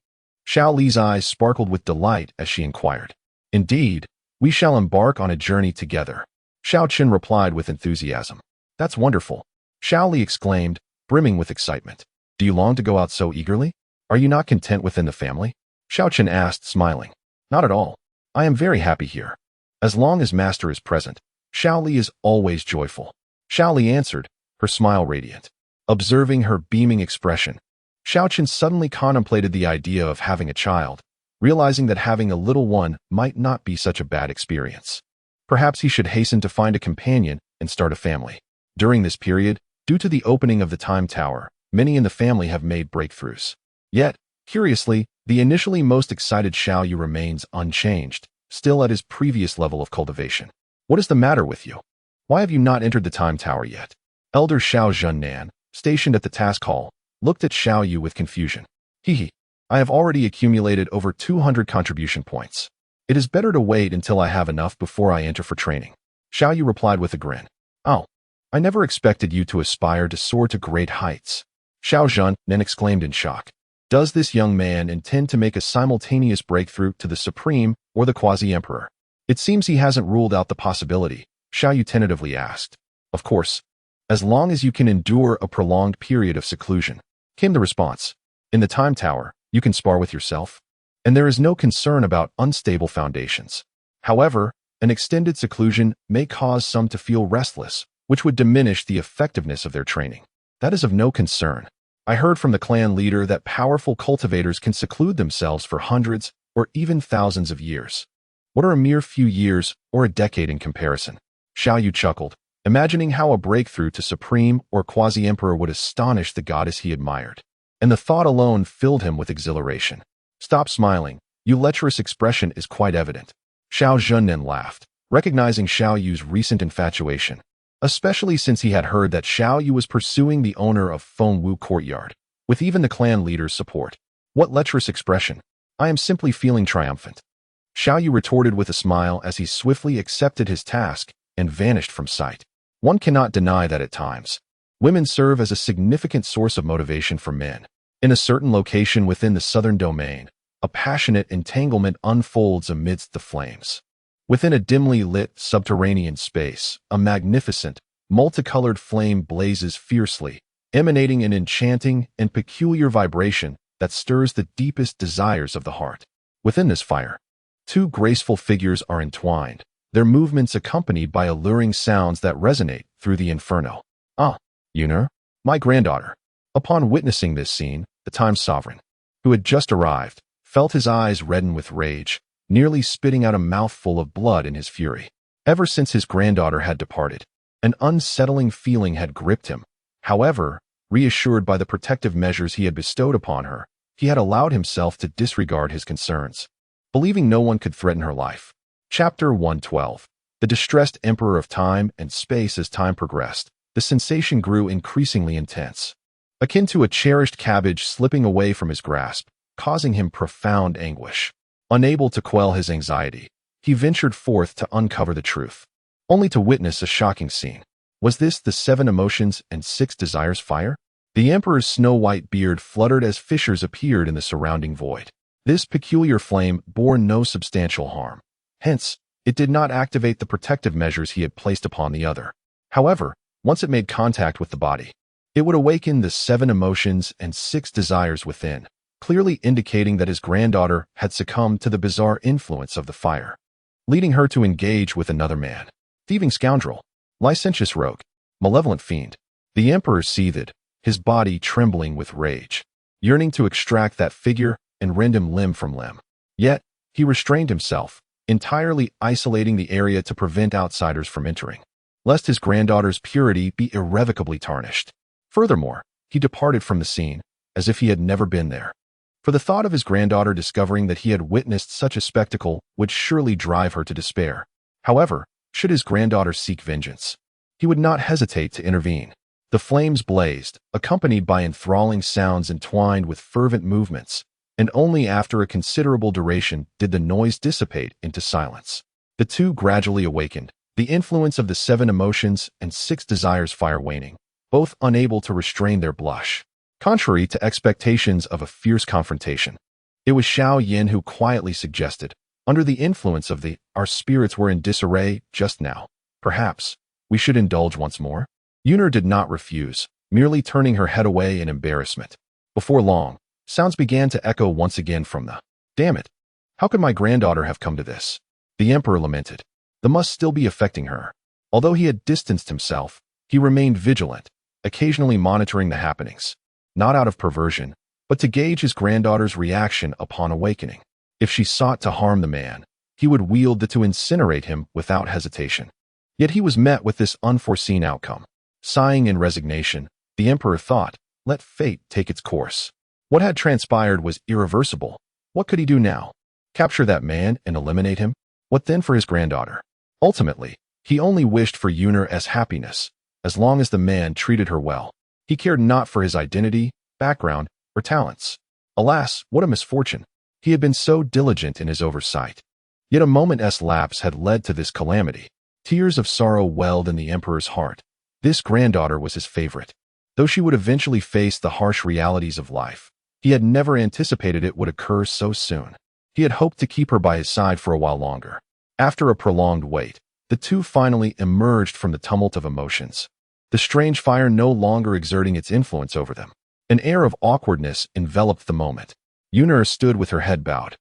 Xiao Li's eyes sparkled with delight as she inquired. Indeed, we shall embark on a journey together, Xiao Chen replied with enthusiasm. That's wonderful, Xiao Li exclaimed, brimming with excitement. Do you long to go out so eagerly? Are you not content within the family? Xiao Chen asked, smiling. Not at all. I am very happy here. As long as master is present, Xiao Li is always joyful. Xiao Li answered, her smile radiant. Observing her beaming expression, Xiao Chen suddenly contemplated the idea of having a child, realizing that having a little one might not be such a bad experience. Perhaps he should hasten to find a companion and start a family. During this period, due to the opening of the Time Tower, many in the family have made breakthroughs. Yet, curiously, the initially most excited Xiao Yu remains unchanged, still at his previous level of cultivation. What is the matter with you? Why have you not entered the Time Tower yet? Elder Xiao Zhennan, stationed at the task hall, looked at Xiao Yu with confusion. I have already accumulated over 200 contribution points. It is better to wait until I have enough before I enter for training. Xiao Yu replied with a grin. Oh, I never expected you to aspire to soar to great heights. Xiao Zhennan exclaimed in shock. Does this young man intend to make a simultaneous breakthrough to the Supreme or the Quasi-Emperor? It seems he hasn't ruled out the possibility, Xiao Yu tentatively asked. Of course, as long as you can endure a prolonged period of seclusion, came the response. In the Time Tower, you can spar with yourself, and there is no concern about unstable foundations. However, an extended seclusion may cause some to feel restless, which would diminish the effectiveness of their training. That is of no concern. I heard from the clan leader that powerful cultivators can seclude themselves for hundreds or even thousands of years. What are a mere few years or a decade in comparison? Xiao Yu chuckled, imagining how a breakthrough to Supreme or Quasi-Emperor would astonish the goddess he admired. And the thought alone filled him with exhilaration. Stop smiling. Your lecherous expression is quite evident. Xiao Zhennan laughed, recognizing Xiao Yu's recent infatuation, especially since he had heard that Xiao Yu was pursuing the owner of Fengwu Courtyard, with even the clan leader's support. What lecherous expression! I am simply feeling triumphant. Xiao Yu retorted with a smile as he swiftly accepted his task and vanished from sight. One cannot deny that at times, women serve as a significant source of motivation for men. In a certain location within the southern domain, a passionate entanglement unfolds amidst the flames. Within a dimly lit subterranean space, a magnificent, multicolored flame blazes fiercely, emanating an enchanting and peculiar vibration that stirs the deepest desires of the heart. Within this fire, two graceful figures are entwined, their movements accompanied by alluring sounds that resonate through the inferno. Ah, Yuner, my granddaughter. Upon witnessing this scene, the time sovereign, who had just arrived, felt his eyes redden with rage, nearly spitting out a mouthful of blood in his fury. Ever since his granddaughter had departed, an unsettling feeling had gripped him. However, reassured by the protective measures he had bestowed upon her, he had allowed himself to disregard his concerns, believing no one could threaten her life. Chapter 112. The distressed Emperor of Time and Space. As time progressed, the sensation grew increasingly intense, akin to a cherished cabbage slipping away from his grasp, causing him profound anguish. Unable to quell his anxiety, he ventured forth to uncover the truth, only to witness a shocking scene. Was this the 7 emotions and 6 desires fire? The Emperor's snow-white beard fluttered as fissures appeared in the surrounding void. This peculiar flame bore no substantial harm. Hence, it did not activate the protective measures he had placed upon the other. However, once it made contact with the body, it would awaken the 7 emotions and 6 desires within, clearly indicating that his granddaughter had succumbed to the bizarre influence of the fire, leading her to engage with another man. Thieving scoundrel, licentious rogue, malevolent fiend. The Emperor seethed, his body trembling with rage, yearning to extract that figure and rend him limb from limb. Yet, he restrained himself, entirely isolating the area to prevent outsiders from entering, lest his granddaughter's purity be irrevocably tarnished. Furthermore, he departed from the scene, as if he had never been there. For the thought of his granddaughter discovering that he had witnessed such a spectacle would surely drive her to despair. However, should his granddaughter seek vengeance, he would not hesitate to intervene. The flames blazed, accompanied by enthralling sounds entwined with fervent movements, and only after a considerable duration did the noise dissipate into silence. The two gradually awakened, the influence of the 7 emotions and 6 desires fire waning, both unable to restrain their blush. Contrary to expectations of a fierce confrontation, it was Xiao Yin who quietly suggested, under the influence of our spirits were in disarray just now. Perhaps we should indulge once more? Yuner did not refuse, merely turning her head away in embarrassment. Before long, sounds began to echo once again from the, "Damn it! How could my granddaughter have come to this?" The Emperor lamented. The must still be affecting her. Although he had distanced himself, he remained vigilant, occasionally monitoring the happenings, not out of perversion, but to gauge his granddaughter's reaction upon awakening. If she sought to harm the man, he would wield to incinerate him without hesitation. Yet he was met with this unforeseen outcome. Sighing in resignation, the Emperor thought, let fate take its course. What had transpired was irreversible. What could he do now? Capture that man and eliminate him? What then for his granddaughter? Ultimately, he only wished for Yuner's happiness, as long as the man treated her well. He cared not for his identity, background, or talents. Alas, what a misfortune! He had been so diligent in his oversight. Yet a moment's lapse had led to this calamity. Tears of sorrow welled in the Emperor's heart. This granddaughter was his favorite. Though she would eventually face the harsh realities of life, he had never anticipated it would occur so soon. He had hoped to keep her by his side for a while longer. After a prolonged wait, the two finally emerged from the tumult of emotions, the strange fire no longer exerting its influence over them. An air of awkwardness enveloped the moment. Yuner stood with her head bowed,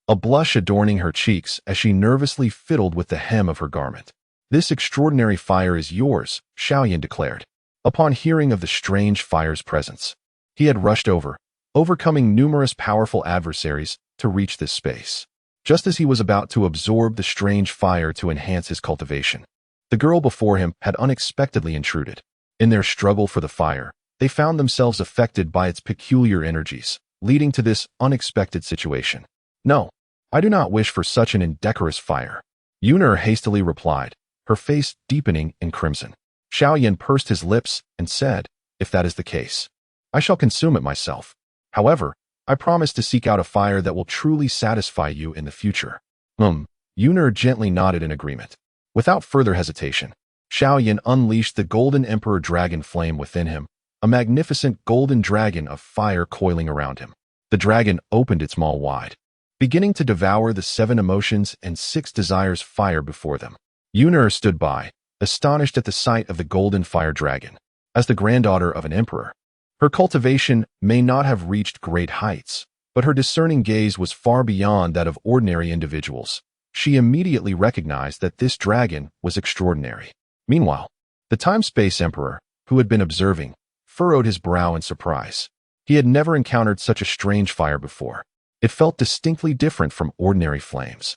a blush adorning her cheeks as she nervously fiddled with the hem of her garment. "This extraordinary fire is yours," Xiao Yin declared. Upon hearing of the strange fire's presence, he had rushed over, overcoming numerous powerful adversaries to reach this space. Just as he was about to absorb the strange fire to enhance his cultivation, the girl before him had unexpectedly intruded. In their struggle for the fire, they found themselves affected by its peculiar energies, leading to this unexpected situation. "No, I do not wish for such an indecorous fire," Yuner hastily replied, her face deepening in crimson. Xiao Yin pursed his lips and said, "If that is the case, I shall consume it myself. However, I promise to seek out a fire that will truly satisfy you in the future." Yuner gently nodded in agreement. Without further hesitation, Xiao Yin unleashed the Golden Emperor dragon flame within him, a magnificent golden dragon of fire coiling around him. The dragon opened its maw wide, beginning to devour the 7 emotions and 6 desires fire before them. Yun'er stood by, astonished at the sight of the golden fire dragon. As the granddaughter of an emperor, her cultivation may not have reached great heights, but her discerning gaze was far beyond that of ordinary individuals. She immediately recognized that this dragon was extraordinary. Meanwhile, the time-space emperor, who had been observing, furrowed his brow in surprise. He had never encountered such a strange fire before. It felt distinctly different from ordinary flames,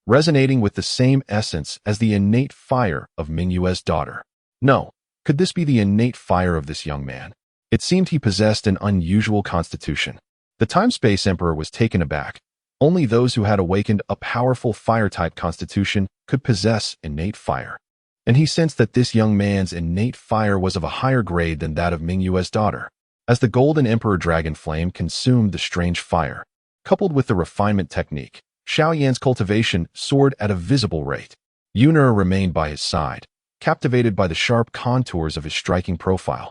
resonating with the same essence as the innate fire of Mingyue's daughter. No, could this be the innate fire of this young man? It seemed he possessed an unusual constitution. The time-space emperor was taken aback. Only those who had awakened a powerful fire-type constitution could possess innate fire. And he sensed that this young man's innate fire was of a higher grade than that of Mingyue's daughter. As the golden emperor dragon flame consumed the strange fire, coupled with the refinement technique, Xiao Yan's cultivation soared at a visible rate. Yun'er remained by his side, captivated by the sharp contours of his striking profile,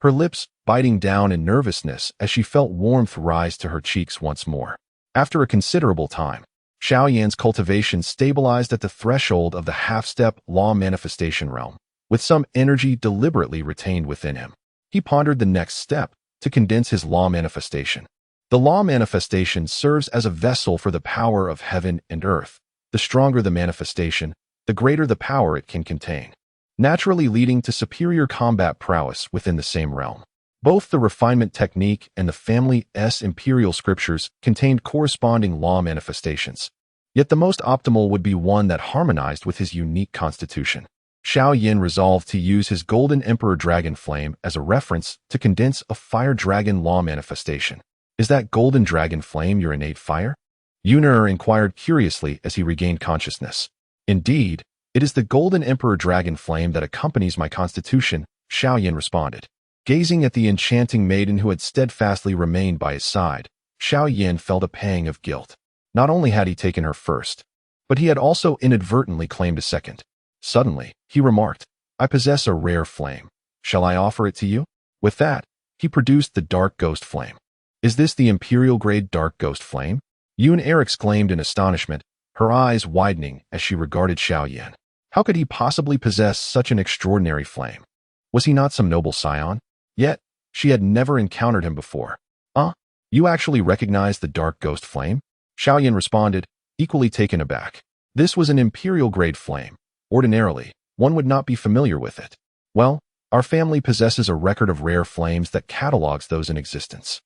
her lips biting down in nervousness as she felt warmth rise to her cheeks once more. After a considerable time, Xiao Yan's cultivation stabilized at the threshold of the half-step law manifestation realm, with some energy deliberately retained within him. He pondered the next step to condense his law manifestation. The law manifestation serves as a vessel for the power of heaven and earth. The stronger the manifestation, the greater the power it can contain, naturally leading to superior combat prowess within the same realm. Both the refinement technique and the family's imperial scriptures contained corresponding law manifestations. Yet the most optimal would be one that harmonized with his unique constitution. Xiao Yan resolved to use his Golden Emperor Dragon Flame as a reference to condense a fire dragon law manifestation. Is that Golden Dragon Flame your innate fire? Yun'er inquired curiously as he regained consciousness. Indeed, it is the Golden Emperor Dragon Flame that accompanies my constitution, Xiao Yan responded. Gazing at the enchanting maiden who had steadfastly remained by his side, Xiao Yan felt a pang of guilt. Not only had he taken her first, but he had also inadvertently claimed a second. Suddenly, he remarked, I possess a rare flame. Shall I offer it to you? With that, he produced the Dark Ghost Flame. Is this the Imperial-grade Dark Ghost Flame? Yun'er exclaimed in astonishment, her eyes widening as she regarded Xiao Yan. How could he possibly possess such an extraordinary flame? Was he not some noble scion? Yet, she had never encountered him before. You actually recognize the Dark Ghost Flame? Xiao Yan responded, equally taken aback. This was an Imperial-grade flame. Ordinarily, one would not be familiar with it. Well, our family possesses a record of rare flames that catalogs those in existence.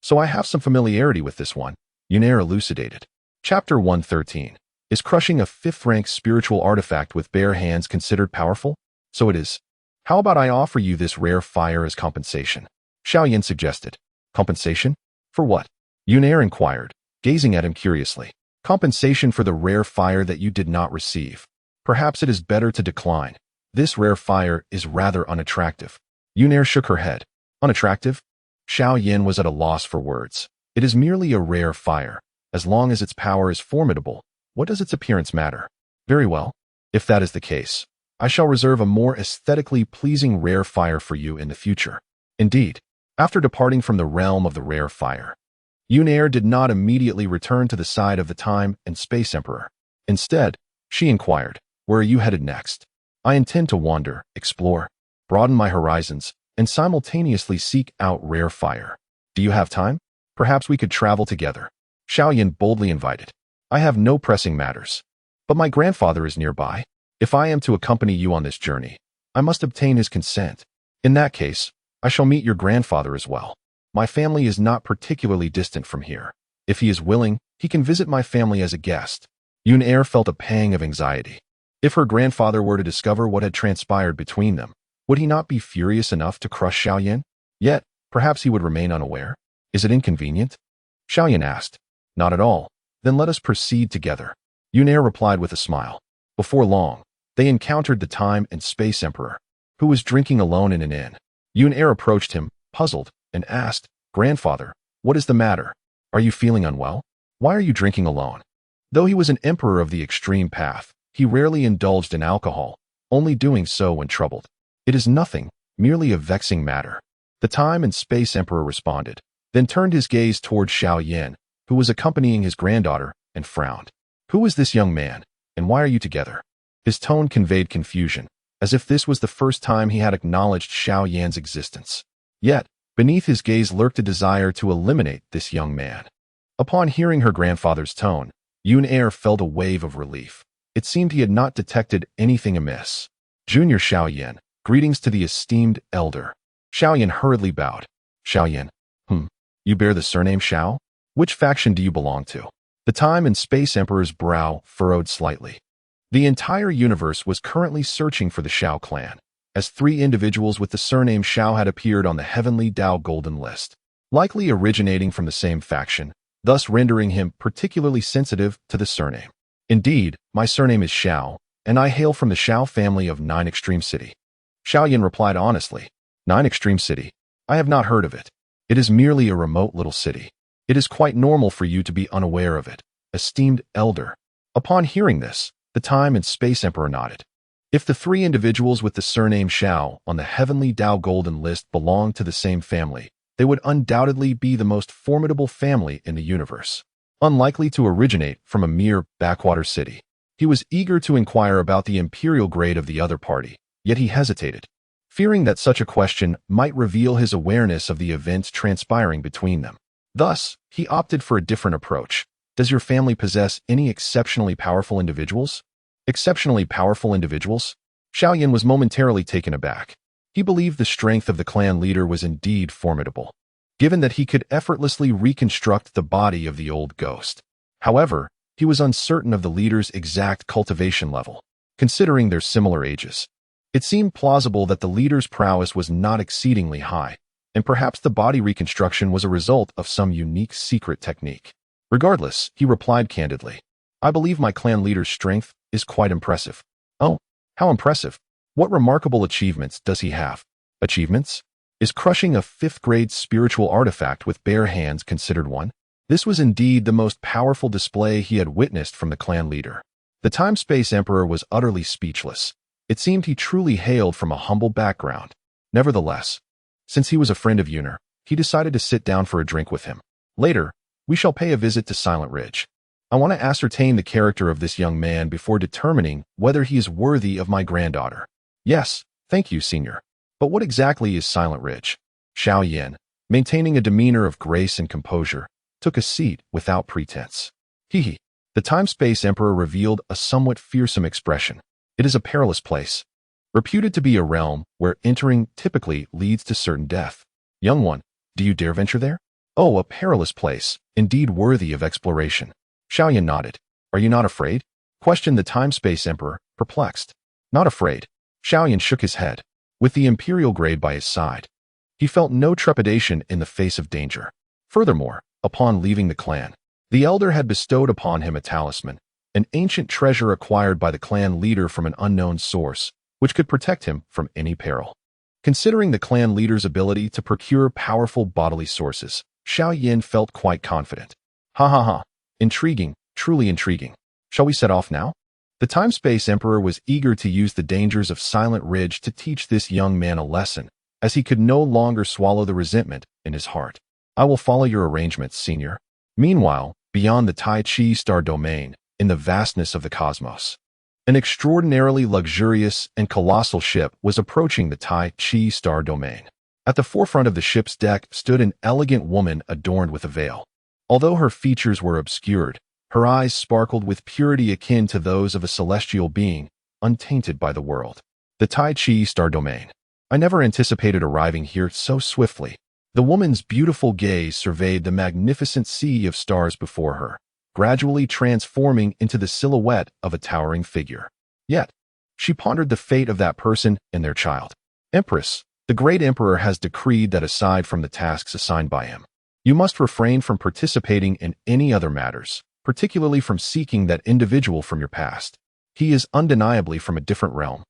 So I have some familiarity with this one, Yun'er elucidated. Chapter 113. Is crushing a 5th-rank spiritual artifact with bare hands considered powerful? So it is. How about I offer you this rare fire as compensation? Xiao Yan suggested. Compensation? For what? Yun'er inquired, gazing at him curiously. Compensation for the rare fire that you did not receive. Perhaps it is better to decline. This rare fire is rather unattractive. Yun'er shook her head. Unattractive? Xiao Yan was at a loss for words. It is merely a rare fire. As long as its power is formidable, what does its appearance matter? Very well. If that is the case, I shall reserve a more aesthetically pleasing rare fire for you in the future. Indeed, after departing from the realm of the rare fire, Yun'er did not immediately return to the side of the time and space emperor. Instead, she inquired, where are you headed next? I intend to wander, explore, broaden my horizons, and simultaneously seek out rare fire. Do you have time? Perhaps we could travel together. Xiao Yan boldly invited. I have no pressing matters. But my grandfather is nearby. If I am to accompany you on this journey, I must obtain his consent. In that case, I shall meet your grandfather as well. My family is not particularly distant from here. If he is willing, he can visit my family as a guest. Yun'er felt a pang of anxiety. If her grandfather were to discover what had transpired between them, would he not be furious enough to crush Xiao Yan? Yet, perhaps he would remain unaware. Is it inconvenient? Xiao Yan asked. Not at all. Then let us proceed together. Yun'er replied with a smile. Before long, they encountered the time and space emperor, who was drinking alone in an inn. Yun'er approached him, puzzled, and asked, Grandfather, what is the matter? Are you feeling unwell? Why are you drinking alone? Though he was an emperor of the extreme path, he rarely indulged in alcohol, only doing so when troubled. It is nothing, merely a vexing matter. The time and space emperor responded, then turned his gaze toward Xiao Yan, who was accompanying his granddaughter, and frowned. Who is this young man, and why are you together? His tone conveyed confusion, as if this was the first time he had acknowledged Xiao Yan's existence. Yet, beneath his gaze lurked a desire to eliminate this young man. Upon hearing her grandfather's tone, Yun Er felt a wave of relief. It seemed he had not detected anything amiss. Junior Xiao Yan, greetings to the esteemed elder. Xiao Yan hurriedly bowed. Xiao Yan, you bear the surname Xiao? Which faction do you belong to? The Time and Space Emperor's brow furrowed slightly. The entire universe was currently searching for the Xiao clan, as 3 individuals with the surname Xiao had appeared on the Heavenly Dao Golden List, likely originating from the same faction, thus rendering him particularly sensitive to the surname. Indeed, my surname is Xiao, and I hail from the Xiao family of 9 Extreme City. Xiao Yan replied honestly. 9 Extreme City? I have not heard of it. It is merely a remote little city. It is quite normal for you to be unaware of it, esteemed elder. Upon hearing this, the Time and Space Emperor nodded. If the 3 individuals with the surname Xiao on the Heavenly Dao Golden List belonged to the same family, they would undoubtedly be the most formidable family in the universe, unlikely to originate from a mere backwater city. He was eager to inquire about the imperial grade of the other party, yet he hesitated, fearing that such a question might reveal his awareness of the events transpiring between them. Thus, he opted for a different approach. Does your family possess any exceptionally powerful individuals? Exceptionally powerful individuals? Xiao Yan was momentarily taken aback. He believed the strength of the clan leader was indeed formidable, given that he could effortlessly reconstruct the body of the old ghost. However, he was uncertain of the leader's exact cultivation level, considering their similar ages. It seemed plausible that the leader's prowess was not exceedingly high, and perhaps the body reconstruction was a result of some unique secret technique. Regardless, he replied candidly, I believe my clan leader's strength is quite impressive. Oh, how impressive. What remarkable achievements does he have? Achievements? Is crushing a 5th grade spiritual artifact with bare hands considered one? This was indeed the most powerful display he had witnessed from the clan leader. The Time-Space Emperor was utterly speechless. It seemed he truly hailed from a humble background. Nevertheless, since he was a friend of Yuner, he decided to sit down for a drink with him. Later, we shall pay a visit to Silent Ridge. I want to ascertain the character of this young man before determining whether he is worthy of my granddaughter. Yes, thank you, Senior. But what exactly is Silent Ridge? Xiao Yan, maintaining a demeanor of grace and composure, took a seat without pretense. Hee. The Time-Space Emperor revealed a somewhat fearsome expression. It is a perilous place, reputed to be a realm where entering typically leads to certain death. Young one, do you dare venture there? Oh, a perilous place, indeed worthy of exploration. Xiao Yan nodded. Are you not afraid? Questioned the Time-Space Emperor, perplexed. Not afraid. Xiao Yan shook his head. With the imperial grade by his side, he felt no trepidation in the face of danger. Furthermore, upon leaving the clan, the elder had bestowed upon him a talisman, an ancient treasure acquired by the clan leader from an unknown source, which could protect him from any peril. Considering the clan leader's ability to procure powerful bodily sources, Xiao Yan felt quite confident. Ha. Intriguing, truly intriguing. Shall we set off now? The Time-Space Emperor was eager to use the dangers of Silent Ridge to teach this young man a lesson, as he could no longer swallow the resentment in his heart. I will follow your arrangements, Senior. Meanwhile, beyond the Tai Chi star domain, in the vastness of the cosmos, an extraordinarily luxurious and colossal ship was approaching the Tai Chi star domain. At the forefront of the ship's deck stood an elegant woman adorned with a veil. Although her features were obscured, her eyes sparkled with purity akin to those of a celestial being, untainted by the world. The Tai Chi star domain. I never anticipated arriving here so swiftly. The woman's beautiful gaze surveyed the magnificent sea of stars before her, gradually transforming into the silhouette of a towering figure. Yet, she pondered the fate of that person and their child. Empress, the great emperor has decreed that aside from the tasks assigned by him, you must refrain from participating in any other matters, particularly from seeking that individual from your past. He is undeniably from a different realm.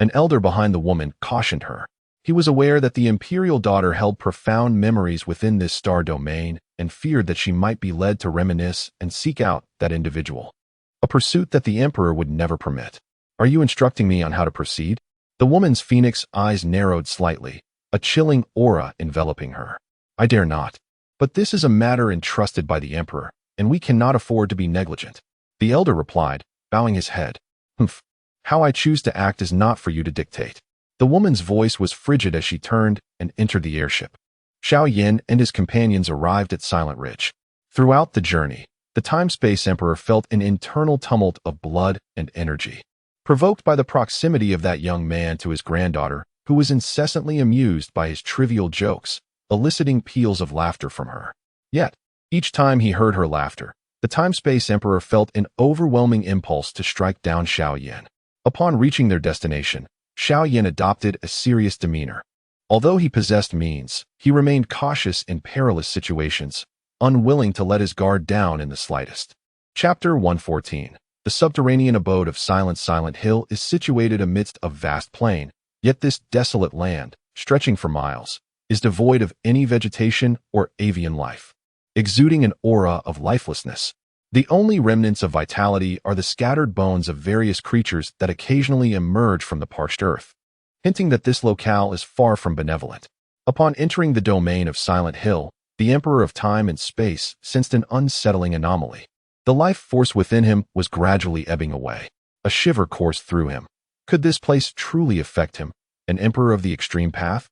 An elder behind the woman cautioned her. He was aware that the imperial daughter held profound memories within this star domain and feared that she might be led to reminisce and seek out that individual, a pursuit that the emperor would never permit. Are you instructing me on how to proceed? The woman's phoenix eyes narrowed slightly, a chilling aura enveloping her. I dare not. But this is a matter entrusted by the emperor, and we cannot afford to be negligent." The elder replied, bowing his head. "Humph. How I choose to act is not for you to dictate." The woman's voice was frigid as she turned and entered the airship. Xiao Yin and his companions arrived at Silent Ridge. Throughout the journey, the Time-Space Emperor felt an internal tumult of blood and energy, provoked by the proximity of that young man to his granddaughter, who was incessantly amused by his trivial jokes, eliciting peals of laughter from her. Yet, each time he heard her laughter, the Time-Space Emperor felt an overwhelming impulse to strike down Xiao Yin. Upon reaching their destination, Xiao Yin adopted a serious demeanor. Although he possessed means, he remained cautious in perilous situations, unwilling to let his guard down in the slightest. Chapter 114. The subterranean abode of Silent Hill is situated amidst a vast plain, yet this desolate land, stretching for miles, is devoid of any vegetation or avian life, exuding an aura of lifelessness. The only remnants of vitality are the scattered bones of various creatures that occasionally emerge from the parched earth, hinting that this locale is far from benevolent. Upon entering the domain of Silent Hill, the Emperor of Time and Space sensed an unsettling anomaly. The life force within him was gradually ebbing away. A shiver coursed through him. Could this place truly affect him, an Emperor of the Extreme Path?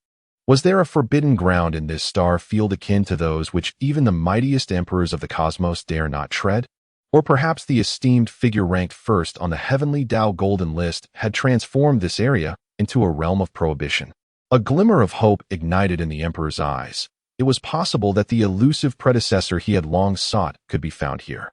Was there a forbidden ground in this star field akin to those which even the mightiest emperors of the cosmos dare not tread? Or perhaps the esteemed figure ranked first on the Heavenly Dao Golden List had transformed this area into a realm of prohibition? A glimmer of hope ignited in the Emperor's eyes. It was possible that the elusive predecessor he had long sought could be found here.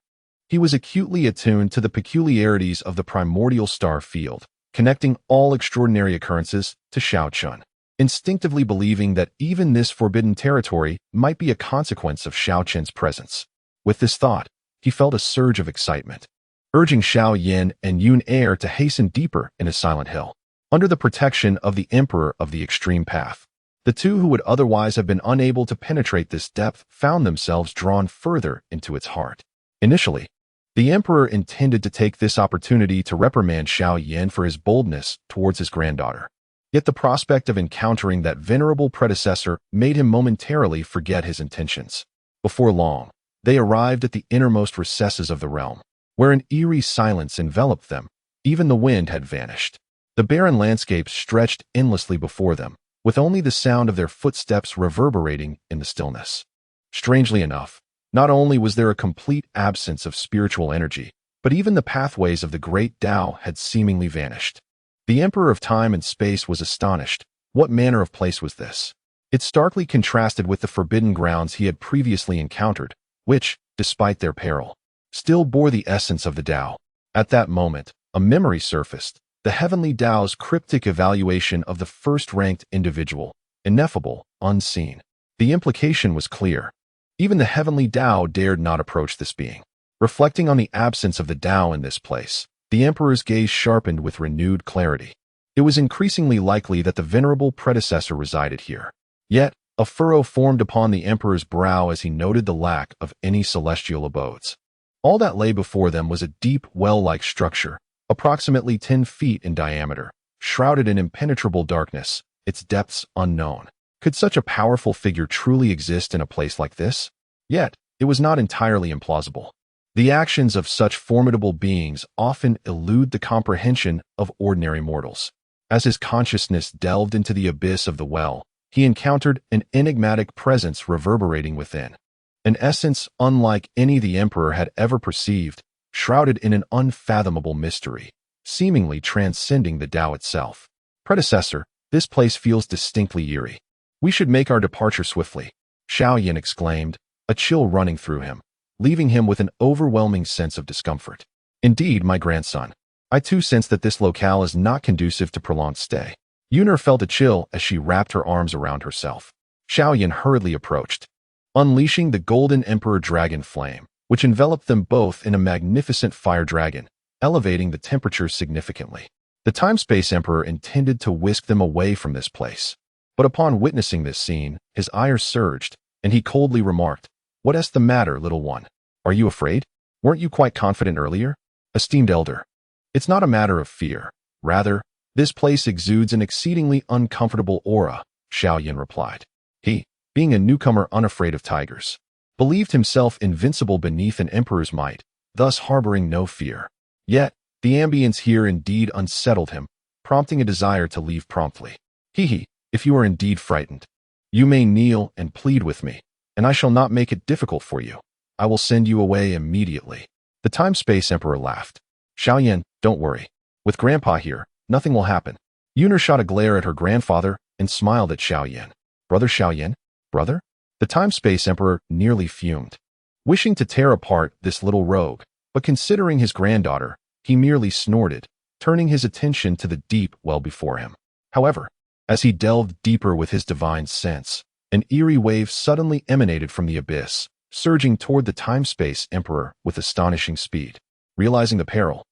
He was acutely attuned to the peculiarities of the primordial star field, connecting all extraordinary occurrences to Xiao Chen, instinctively believing that even this forbidden territory might be a consequence of Xiao Chen's presence. With this thought, he felt a surge of excitement, urging Xiao Yin and Yun Er to hasten deeper into Silent Hill, under the protection of the Emperor of the Extreme Path. The two who would otherwise have been unable to penetrate this depth found themselves drawn further into its heart. Initially, the Emperor intended to take this opportunity to reprimand Xiao Yin for his boldness towards his granddaughter. Yet the prospect of encountering that venerable predecessor made him momentarily forget his intentions. Before long, they arrived at the innermost recesses of the realm, where an eerie silence enveloped them. Even the wind had vanished. The barren landscape stretched endlessly before them, with only the sound of their footsteps reverberating in the stillness. Strangely enough, not only was there a complete absence of spiritual energy, but even the pathways of the great Tao had seemingly vanished. The Emperor of Time and Space was astonished. What manner of place was this? It starkly contrasted with the forbidden grounds he had previously encountered, which, despite their peril, still bore the essence of the Tao. At that moment, a memory surfaced, the Heavenly Dao's cryptic evaluation of the first-ranked individual, ineffable, unseen. The implication was clear. Even the Heavenly Dao dared not approach this being. Reflecting on the absence of the Dao in this place, the Emperor's gaze sharpened with renewed clarity. It was increasingly likely that the venerable predecessor resided here. Yet, a furrow formed upon the Emperor's brow as he noted the lack of any celestial abodes. All that lay before them was a deep well-like structure, approximately 10 feet in diameter, shrouded in impenetrable darkness, its depths unknown. Could such a powerful figure truly exist in a place like this? Yet, it was not entirely implausible. The actions of such formidable beings often elude the comprehension of ordinary mortals. As his consciousness delved into the abyss of the well, he encountered an enigmatic presence reverberating within. An essence unlike any the Emperor had ever perceived, shrouded in an unfathomable mystery, seemingly transcending the Tao itself. Predecessor, this place feels distinctly eerie. We should make our departure swiftly, Xiao Yin exclaimed, a chill running through him, leaving him with an overwhelming sense of discomfort. Indeed, my grandson, I too sense that this locale is not conducive to prolonged stay. Yuner felt a chill as she wrapped her arms around herself. Xiao Yin hurriedly approached, unleashing the Golden Emperor Dragon Flame, which enveloped them both in a magnificent fire dragon, elevating the temperature significantly. The Time-Space Emperor intended to whisk them away from this place. But upon witnessing this scene, his ire surged, and he coldly remarked, "What is the matter, little one? Are you afraid? Weren't you quite confident earlier?" Esteemed elder, it's not a matter of fear. Rather, this place exudes an exceedingly uncomfortable aura, Xiao Yin replied. He, being a newcomer unafraid of tigers. believed himself invincible beneath an emperor's might, thus harboring no fear. Yet, the ambience here indeed unsettled him, prompting a desire to leave promptly. If you are indeed frightened, you may kneel and plead with me, and I shall not make it difficult for you. I will send you away immediately. The Time-Space Emperor laughed. Xiao Chen, don't worry. With Grandpa here, nothing will happen. Yuner shot a glare at her grandfather and smiled at Xiao Chen. Brother Xiao Chen? Brother? The Time-Space Emperor nearly fumed. Wishing to tear apart this little rogue, but considering his granddaughter, he merely snorted, turning his attention to the deep well before him. However, as he delved deeper with his divine sense, an eerie wave suddenly emanated from the abyss, surging toward the Time-Space Emperor with astonishing speed. Realizing the peril,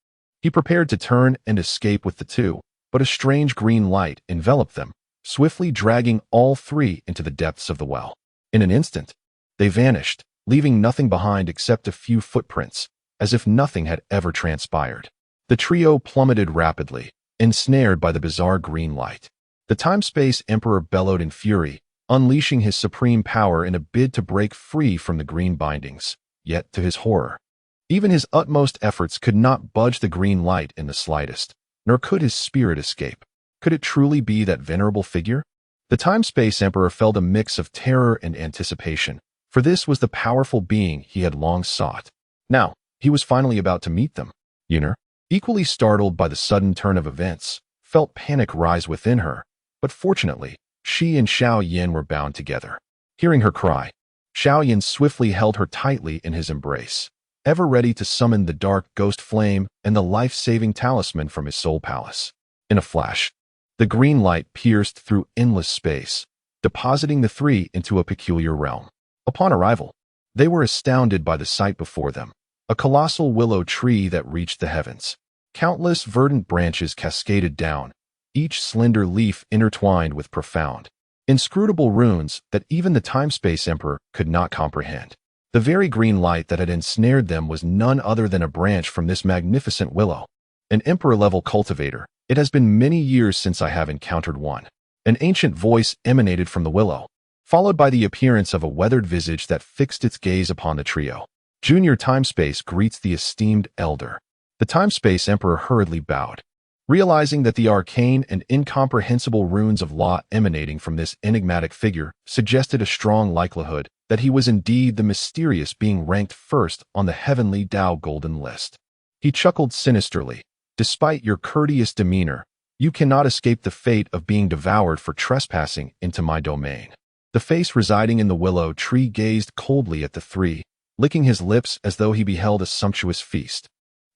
he prepared to turn and escape with the two, but a strange green light enveloped them, swiftly dragging all three into the depths of the well. In an instant, they vanished, leaving nothing behind except a few footprints, as if nothing had ever transpired. The trio plummeted rapidly, ensnared by the bizarre green light. The Time-Space Emperor bellowed in fury, unleashing his supreme power in a bid to break free from the green bindings. Yet, to his horror, even his utmost efforts could not budge the green light in the slightest, nor could his spirit escape. Could it truly be that venerable figure? The Time-Space Emperor felt a mix of terror and anticipation, for this was the powerful being he had long sought. Now, he was finally about to meet them. Yuner, equally startled by the sudden turn of events, felt panic rise within her, but fortunately, she and Xiao Chen were bound together. Hearing her cry, Xiao Chen swiftly held her tightly in his embrace, ever ready to summon the dark ghost flame and the life-saving talisman from his soul palace. In a flash, the green light pierced through endless space, depositing the three into a peculiar realm. Upon arrival, they were astounded by the sight before them, a colossal willow tree that reached the heavens. Countless verdant branches cascaded down, each slender leaf intertwined with profound, inscrutable runes that even the Time-Space Emperor could not comprehend. The very green light that had ensnared them was none other than a branch from this magnificent willow. An emperor-level cultivator, it has been many years since I have encountered one. An ancient voice emanated from the willow, followed by the appearance of a weathered visage that fixed its gaze upon the trio. Junior Time-Space greets the esteemed elder. The Time-Space Emperor hurriedly bowed, realizing that the arcane and incomprehensible runes of law emanating from this enigmatic figure suggested a strong likelihood that he was indeed the mysterious being ranked first on the Heavenly Dao Golden List. He chuckled sinisterly. Despite your courteous demeanor, you cannot escape the fate of being devoured for trespassing into my domain. The face residing in the willow tree gazed coldly at the three, licking his lips as though he beheld a sumptuous feast.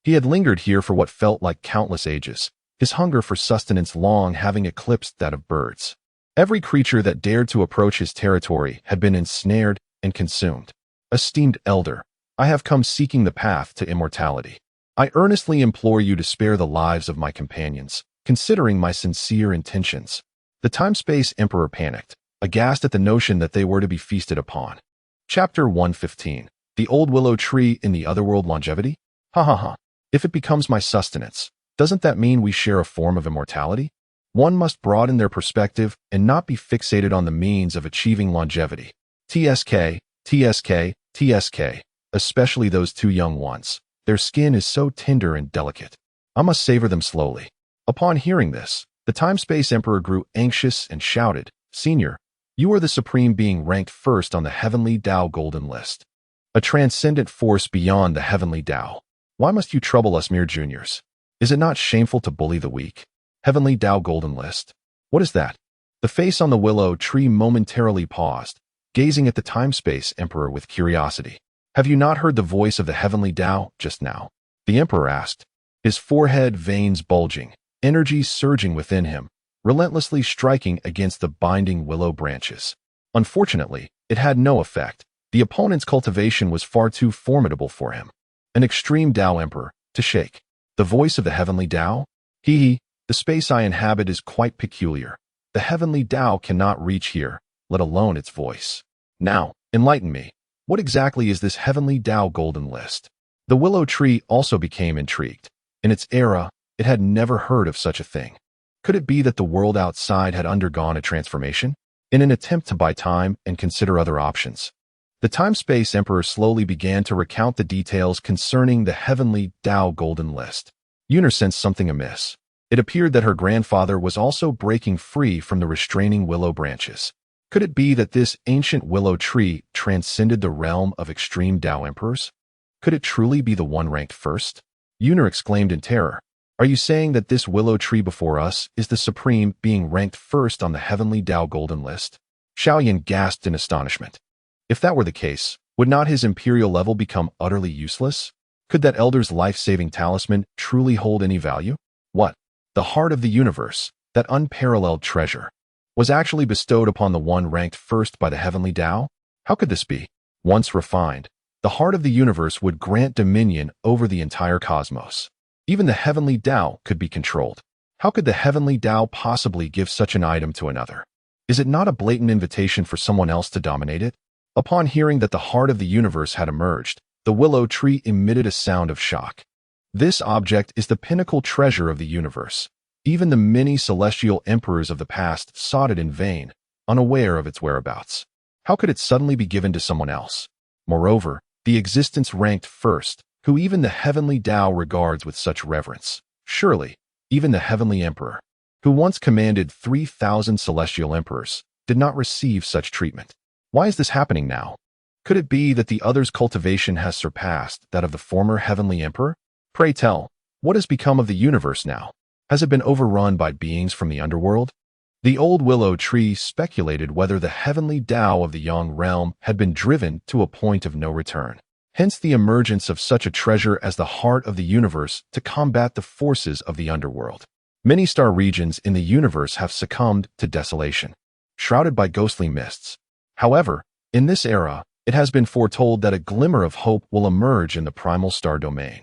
He had lingered here for what felt like countless ages, his hunger for sustenance long having eclipsed that of birds. Every creature that dared to approach his territory had been ensnared and consumed. Esteemed elder, I have come seeking the path to immortality. I earnestly implore you to spare the lives of my companions, considering my sincere intentions. The Time-Space Emperor panicked, aghast at the notion that they were to be feasted upon. Chapter 115. The Old Willow Tree in the Otherworld Longevity? Ha ha ha. If it becomes my sustenance, doesn't that mean we share a form of immortality? One must broaden their perspective and not be fixated on the means of achieving longevity. TSK, TSK, TSK, especially those two young ones. Their skin is so tender and delicate. I must savor them slowly. Upon hearing this, the Time-Space Emperor grew anxious and shouted, Senior, you are the supreme being ranked first on the Heavenly Dao Golden List. A transcendent force beyond the Heavenly Dao. Why must you trouble us mere juniors? Is it not shameful to bully the weak? Heavenly Dao Golden List. What is that? The face on the willow tree momentarily paused, gazing at the Time-Space Emperor with curiosity. Have you not heard the voice of the Heavenly Dao just now? The Emperor asked, his forehead veins bulging, energy surging within him, relentlessly striking against the binding willow branches. Unfortunately, it had no effect. The opponent's cultivation was far too formidable for him. An extreme Dao Emperor, to shake. The voice of the Heavenly Dao? The space I inhabit is quite peculiar. The Heavenly Dao cannot reach here, let alone its voice. Now, enlighten me. What exactly is this Heavenly Dao Golden List? The willow tree also became intrigued. In its era, it had never heard of such a thing. Could it be that the world outside had undergone a transformation? In an attempt to buy time and consider other options, The time-space emperor slowly began to recount the details concerning the Heavenly Dao Golden List. Yuner sensed something amiss. It appeared that her grandfather was also breaking free from the restraining willow branches. Could it be that this ancient willow tree transcended the realm of extreme Dao emperors? Could it truly be the one ranked first? Yuner exclaimed in terror. Are you saying that this willow tree before us is the supreme being ranked first on the Heavenly Dao Golden List? Xiao Chen gasped in astonishment. If that were the case, would not his imperial level become utterly useless? Could that elder's life-saving talisman truly hold any value? What? The heart of the universe, that unparalleled treasure, was actually bestowed upon the one ranked first by the Heavenly Dao? How could this be? Once refined, the heart of the universe would grant dominion over the entire cosmos. Even the Heavenly Dao could be controlled. How could the Heavenly Dao possibly give such an item to another? Is it not a blatant invitation for someone else to dominate it? Upon hearing that the heart of the universe had emerged, the willow tree emitted a sound of shock. This object is the pinnacle treasure of the universe. Even the many celestial emperors of the past sought it in vain, unaware of its whereabouts. How could it suddenly be given to someone else? Moreover, the existence ranked first, who even the Heavenly Dao regards with such reverence. Surely, even the Heavenly Emperor, who once commanded 3,000 celestial emperors, did not receive such treatment. Why is this happening now? Could it be that the other's cultivation has surpassed that of the former Heavenly Emperor? Pray tell, what has become of the universe now? Has it been overrun by beings from the underworld? The old willow tree speculated whether the Heavenly Dao of the Yang realm had been driven to a point of no return. Hence the emergence of such a treasure as the heart of the universe to combat the forces of the underworld. Many star regions in the universe have succumbed to desolation, shrouded by ghostly mists. However, in this era, it has been foretold that a glimmer of hope will emerge in the primal star domain,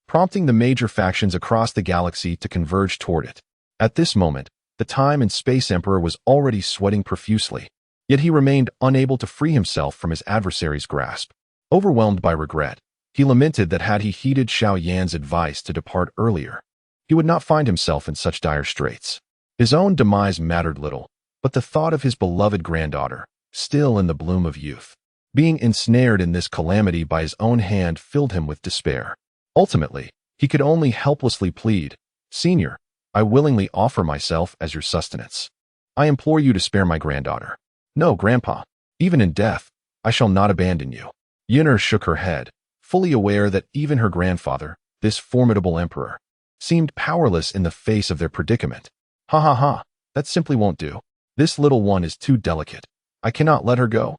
prompting the major factions across the galaxy to converge toward it. At this moment, the Time and Space Emperor was already sweating profusely, yet he remained unable to free himself from his adversary's grasp. Overwhelmed by regret, he lamented that had he heeded Xiao Yan's advice to depart earlier, he would not find himself in such dire straits. His own demise mattered little, but the thought of his beloved granddaughter, still in the bloom of youth, being ensnared in this calamity by his own hand filled him with despair. Ultimately, he could only helplessly plead, "Senior, I willingly offer myself as your sustenance. I implore you to spare my granddaughter." "No, Grandpa. Even in death, I shall not abandon you." Yuner shook her head, fully aware that even her grandfather, this formidable emperor, seemed powerless in the face of their predicament. "Ha ha ha, that simply won't do. This little one is too delicate. I cannot let her go."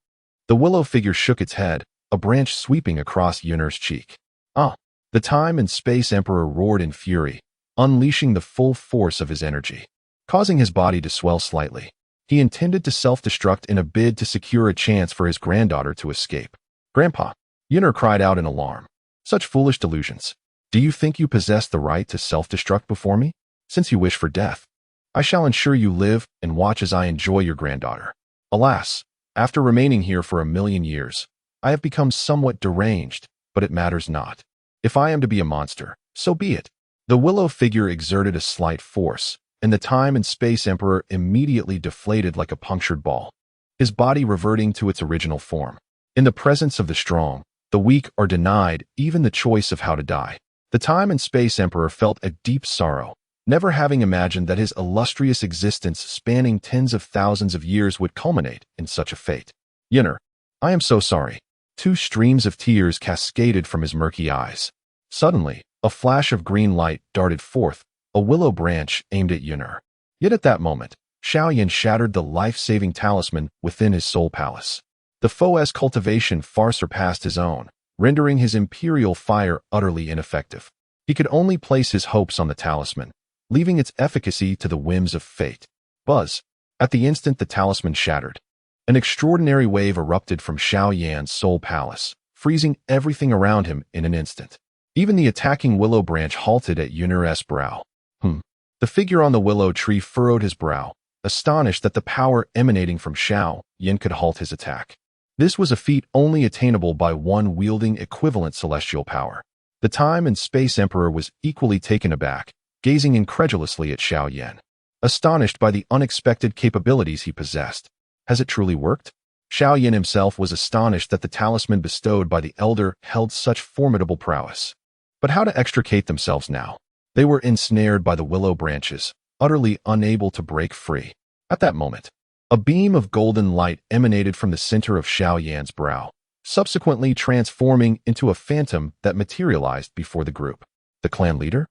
The willow figure shook its head, a branch sweeping across Yuner's cheek. "Ah!" The Time and Space Emperor roared in fury, unleashing the full force of his energy, causing his body to swell slightly. He intended to self-destruct in a bid to secure a chance for his granddaughter to escape. "Grandpa!" Yuner cried out in alarm. "Such foolish delusions. Do you think you possess the right to self-destruct before me? Since you wish for death, I shall ensure you live and watch as I enjoy your granddaughter. Alas, after remaining here for 1,000,000 years, I have become somewhat deranged, but it matters not. If I am to be a monster, so be it." The willow figure exerted a slight force, and the Time and Space Emperor immediately deflated like a punctured ball, his body reverting to its original form. In the presence of the strong, the weak are denied even the choice of how to die. The Time and Space Emperor felt a deep sorrow, never having imagined that his illustrious existence spanning tens of thousands of years would culminate in such a fate. "Yuner, I am so sorry." Two streams of tears cascaded from his murky eyes. Suddenly, a flash of green light darted forth, a willow branch aimed at Yuner. Yet at that moment, Xiao Chen shattered the life-saving talisman within his soul palace. The foe's cultivation far surpassed his own, rendering his imperial fire utterly ineffective. He could only place his hopes on the talisman, leaving its efficacy to the whims of fate. Buzz! At the instant the talisman shattered, an extraordinary wave erupted from Xiao Yan's soul palace, freezing everything around him in an instant. Even the attacking willow branch halted at Yuner's brow. The figure on the willow tree furrowed his brow, astonished that the power emanating from Xiao Yan could halt his attack. This was a feat only attainable by one wielding equivalent celestial power. The Time and Space Emperor was equally taken aback, gazing incredulously at Xiao Yan, astonished by the unexpected capabilities he possessed. Has it truly worked? Xiao Yin himself was astonished that the talisman bestowed by the elder held such formidable prowess. But how to extricate themselves now? They were ensnared by the willow branches, utterly unable to break free. At that moment, a beam of golden light emanated from the center of Xiao Yan's brow, subsequently transforming into a phantom that materialized before the group. The clan leader?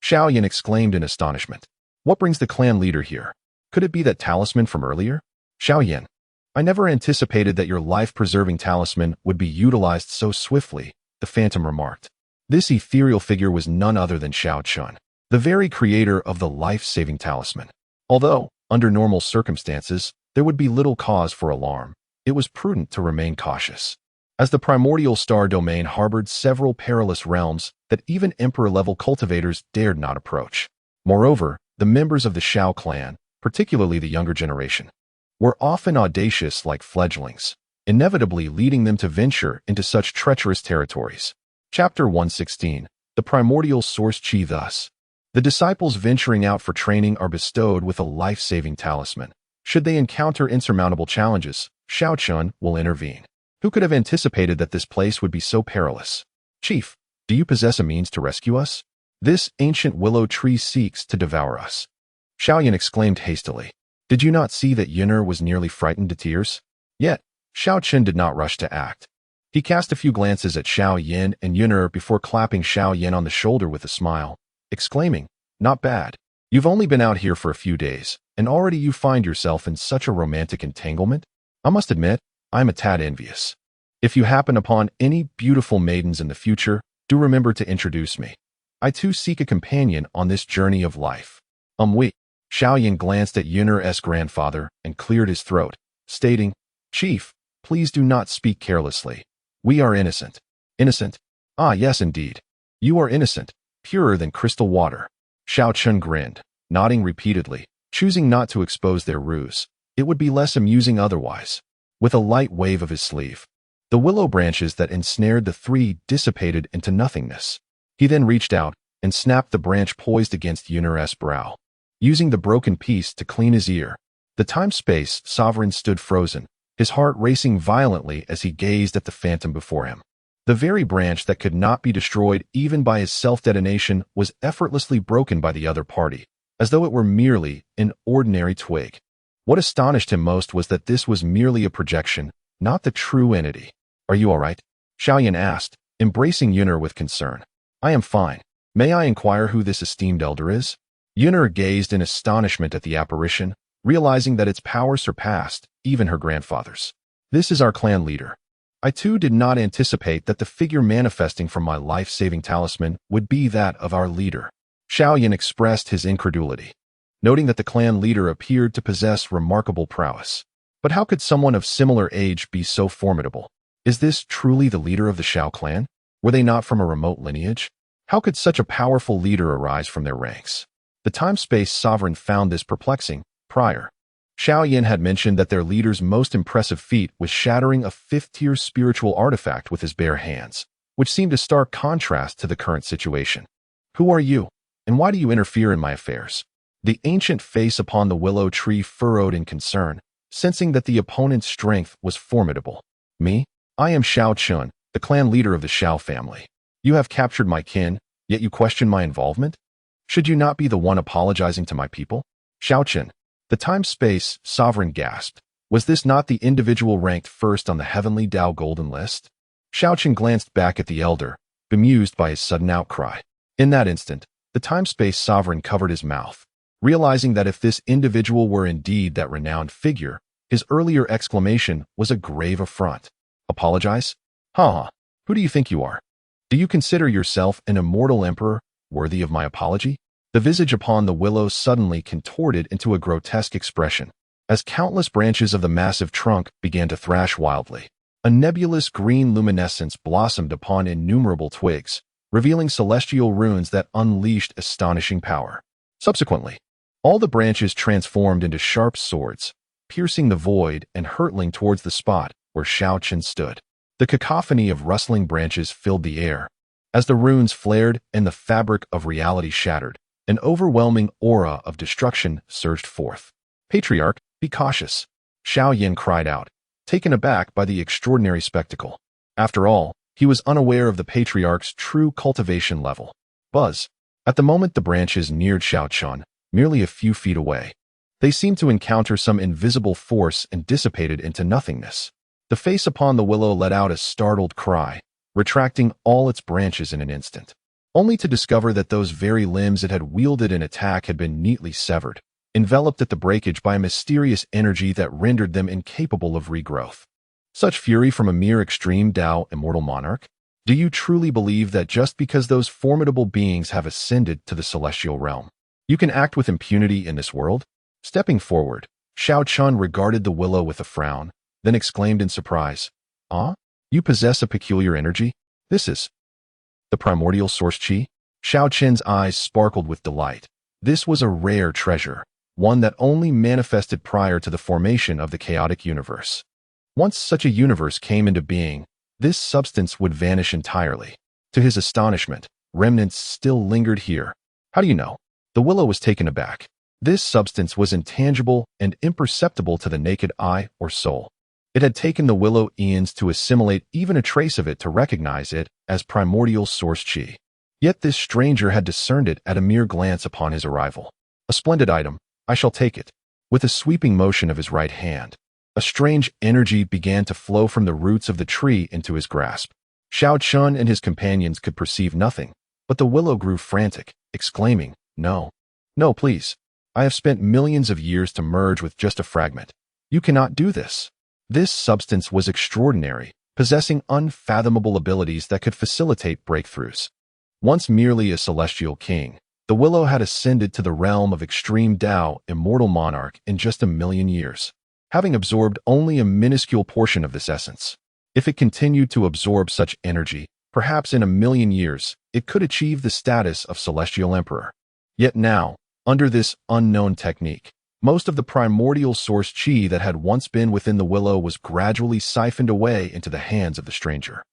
Xiao Yan exclaimed in astonishment. What brings the clan leader here? Could it be that talisman from earlier? Xiao Yan, I never anticipated that your life-preserving talisman would be utilized so swiftly, the phantom remarked. This ethereal figure was none other than Xiao Chen, the very creator of the life-saving talisman. Although, under normal circumstances, there would be little cause for alarm, it was prudent to remain cautious, as the primordial star domain harbored several perilous realms that even emperor-level cultivators dared not approach. Moreover, the members of the Xiao clan, particularly the younger generation, were often audacious like fledglings, inevitably leading them to venture into such treacherous territories. Chapter 116. The Primordial Source Chi. Thus, the disciples venturing out for training are bestowed with a life-saving talisman. Should they encounter insurmountable challenges, Xiao Chen will intervene. Who could have anticipated that this place would be so perilous? Chief, do you possess a means to rescue us? This ancient willow tree seeks to devour us. Xiao Yan exclaimed hastily. Did you not see that Yun'er was nearly frightened to tears? Yet, Xiao Chen did not rush to act. He cast a few glances at Xiao Yan and Yun'er before clapping Xiao Yan on the shoulder with a smile, exclaiming, Not bad. You've only been out here for a few days, and already you find yourself in such a romantic entanglement? I must admit, I'm a tad envious. If you happen upon any beautiful maidens in the future, do remember to introduce me. I too seek a companion on this journey of life. We. Xiao Yan glanced at Yun'er's grandfather and cleared his throat, stating, Chief, please do not speak carelessly. We are innocent. Innocent? Ah, yes, indeed. You are innocent, purer than crystal water. Xiao Chen grinned, nodding repeatedly, choosing not to expose their ruse. It would be less amusing otherwise. With a light wave of his sleeve, the willow branches that ensnared the three dissipated into nothingness. He then reached out and snapped the branch poised against Yun'er's brow. Using the broken piece to clean his ear, the time-space sovereign stood frozen, his heart racing violently as he gazed at the phantom before him. The very branch that could not be destroyed even by his self-detonation was effortlessly broken by the other party, as though it were merely an ordinary twig. What astonished him most was that this was merely a projection, not the true entity. Are you all right? Xiao Yan asked, embracing Yun'er with concern. I am fine. May I inquire who this esteemed elder is? Yun'er gazed in astonishment at the apparition, realizing that its power surpassed even her grandfather's. This is our clan leader. I too did not anticipate that the figure manifesting from my life-saving talisman would be that of our leader. Xiao Yan expressed his incredulity, noting that the clan leader appeared to possess remarkable prowess. But how could someone of similar age be so formidable? Is this truly the leader of the Xiao clan? Were they not from a remote lineage? How could such a powerful leader arise from their ranks? The time-space sovereign found this perplexing. Prior, Xiao Yan had mentioned that their leader's most impressive feat was shattering a fifth-tier spiritual artifact with his bare hands, which seemed a stark contrast to the current situation. Who are you, and why do you interfere in my affairs? The ancient face upon the willow tree furrowed in concern, sensing that the opponent's strength was formidable. Me? I am Xiao Chen, the clan leader of the Xiao family. You have captured my kin, yet you question my involvement? Should you not be the one apologizing to my people? Xiao Chen, the time-space sovereign gasped. Was this not the individual ranked first on the Heavenly Dao Golden List? Xiao Chen glanced back at the elder, bemused by his sudden outcry. In that instant, the time-space sovereign covered his mouth, realizing that if this individual were indeed that renowned figure, his earlier exclamation was a grave affront. Apologize? Ha! Who do you think you are? Do you consider yourself an immortal emperor, worthy of my apology? The visage upon the willow suddenly contorted into a grotesque expression, as countless branches of the massive trunk began to thrash wildly. A nebulous green luminescence blossomed upon innumerable twigs, revealing celestial runes that unleashed astonishing power. Subsequently, all the branches transformed into sharp swords, piercing the void and hurtling towards the spot where Xiao Chen stood. The cacophony of rustling branches filled the air. As the runes flared and the fabric of reality shattered, an overwhelming aura of destruction surged forth. Patriarch, be cautious. Xiao Yan cried out, taken aback by the extraordinary spectacle. After all, he was unaware of the patriarch's true cultivation level. Buzz. At the moment the branches neared Xiao Chen, merely a few feet away. They seemed to encounter some invisible force and dissipated into nothingness. The face upon the willow let out a startled cry, retracting all its branches in an instant, only to discover that those very limbs it had wielded in attack had been neatly severed, enveloped at the breakage by a mysterious energy that rendered them incapable of regrowth. Such fury from a mere extreme Dao immortal monarch? Do you truly believe that just because those formidable beings have ascended to the celestial realm, you can act with impunity in this world? Stepping forward, Xiao Chen regarded the willow with a frown, then exclaimed in surprise, "Ah? You possess a peculiar energy? This is the primordial source chi?" Xiao Chen's eyes sparkled with delight. This was a rare treasure, one that only manifested prior to the formation of the chaotic universe. Once such a universe came into being, this substance would vanish entirely. To his astonishment, remnants still lingered here. How do you know? The willow was taken aback. This substance was intangible and imperceptible to the naked eye or soul. It had taken the willow eons to assimilate even a trace of it to recognize it as primordial source chi. Yet this stranger had discerned it at a mere glance upon his arrival. A splendid item, I shall take it. With a sweeping motion of his right hand, a strange energy began to flow from the roots of the tree into his grasp. Xiao Chen and his companions could perceive nothing, but the willow grew frantic, exclaiming, "No, no, please. I have spent millions of years to merge with just a fragment. You cannot do this." This substance was extraordinary, possessing unfathomable abilities that could facilitate breakthroughs. Once merely a celestial king, the willow had ascended to the realm of extreme Dao immortal monarch in just 1,000,000 years, having absorbed only a minuscule portion of this essence. If it continued to absorb such energy, perhaps in 1,000,000 years, it could achieve the status of celestial emperor. Yet now, under this unknown technique, most of the primordial source chi that had once been within the willow was gradually siphoned away into the hands of the stranger.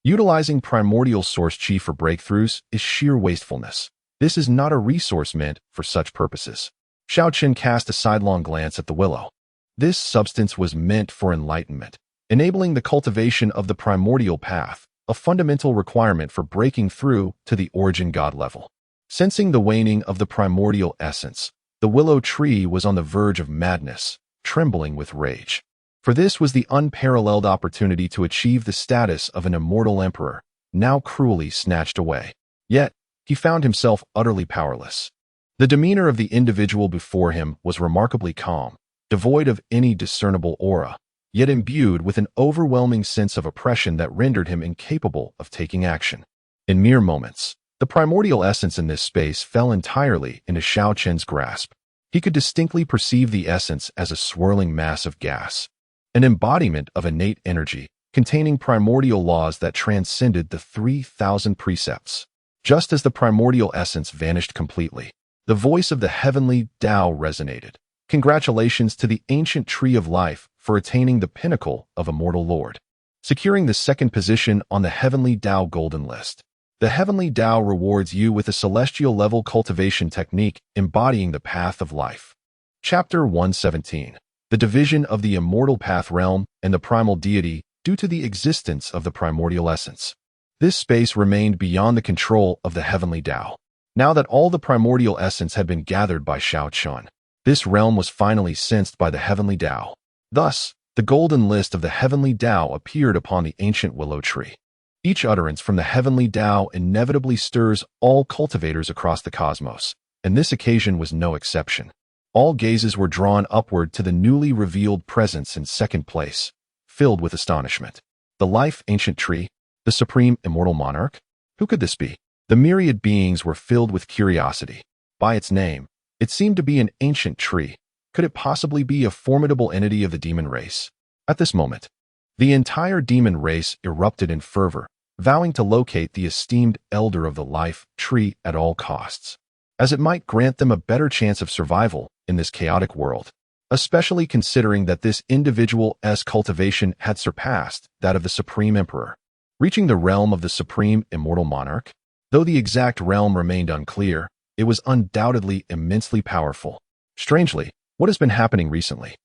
Utilizing primordial source chi for breakthroughs is sheer wastefulness. This is not a resource meant for such purposes. Xiao Chen cast a sidelong glance at the willow. This substance was meant for enlightenment, enabling the cultivation of the primordial path, a fundamental requirement for breaking through to the origin God level. Sensing the waning of the primordial essence, the willow tree was on the verge of madness, trembling with rage. For this was the unparalleled opportunity to achieve the status of an immortal emperor, now cruelly snatched away. Yet, he found himself utterly powerless. The demeanor of the individual before him was remarkably calm, devoid of any discernible aura, yet imbued with an overwhelming sense of oppression that rendered him incapable of taking action. In mere moments, the primordial essence in this space fell entirely into Xiao Chen's grasp. He could distinctly perceive the essence as a swirling mass of gas, an embodiment of innate energy, containing primordial laws that transcended the 3,000 precepts. Just as the primordial essence vanished completely, the voice of the Heavenly Dao resonated. Congratulations to the ancient tree of life for attaining the pinnacle of immortal lord, securing the second position on the Heavenly Dao Golden List. The Heavenly Dao rewards you with a celestial level cultivation technique embodying the path of life. Chapter 117. The division of the immortal path realm and the primal deity due to the existence of the primordial essence. This space remained beyond the control of the Heavenly Dao. Now that all the primordial essence had been gathered by Xiao Chen, this realm was finally sensed by the Heavenly Dao. Thus, the golden list of the Heavenly Dao appeared upon the ancient willow tree. Each utterance from the Heavenly Dao inevitably stirs all cultivators across the cosmos, and this occasion was no exception. All gazes were drawn upward to the newly revealed presence in second place, filled with astonishment. The life ancient tree, the supreme immortal monarch? Who could this be? The myriad beings were filled with curiosity. By its name, it seemed to be an ancient tree. Could it possibly be a formidable entity of the demon race? At this moment, the entire demon race erupted in fervor, vowing to locate the esteemed elder of the life tree at all costs, as it might grant them a better chance of survival in this chaotic world, especially considering that this individual's cultivation had surpassed that of the Supreme Emperor, reaching the realm of the Supreme Immortal Monarch. Though the exact realm remained unclear, it was undoubtedly immensely powerful. Strangely, what has been happening recently?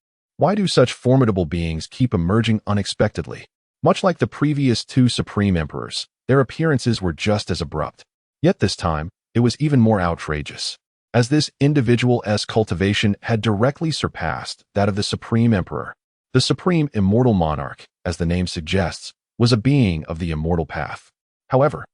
Why do such formidable beings keep emerging unexpectedly? Much like the previous two supreme emperors, their appearances were just as abrupt. Yet this time, it was even more outrageous, as this individual's cultivation had directly surpassed that of the supreme emperor. The supreme immortal monarch, as the name suggests, was a being of the immortal path. However,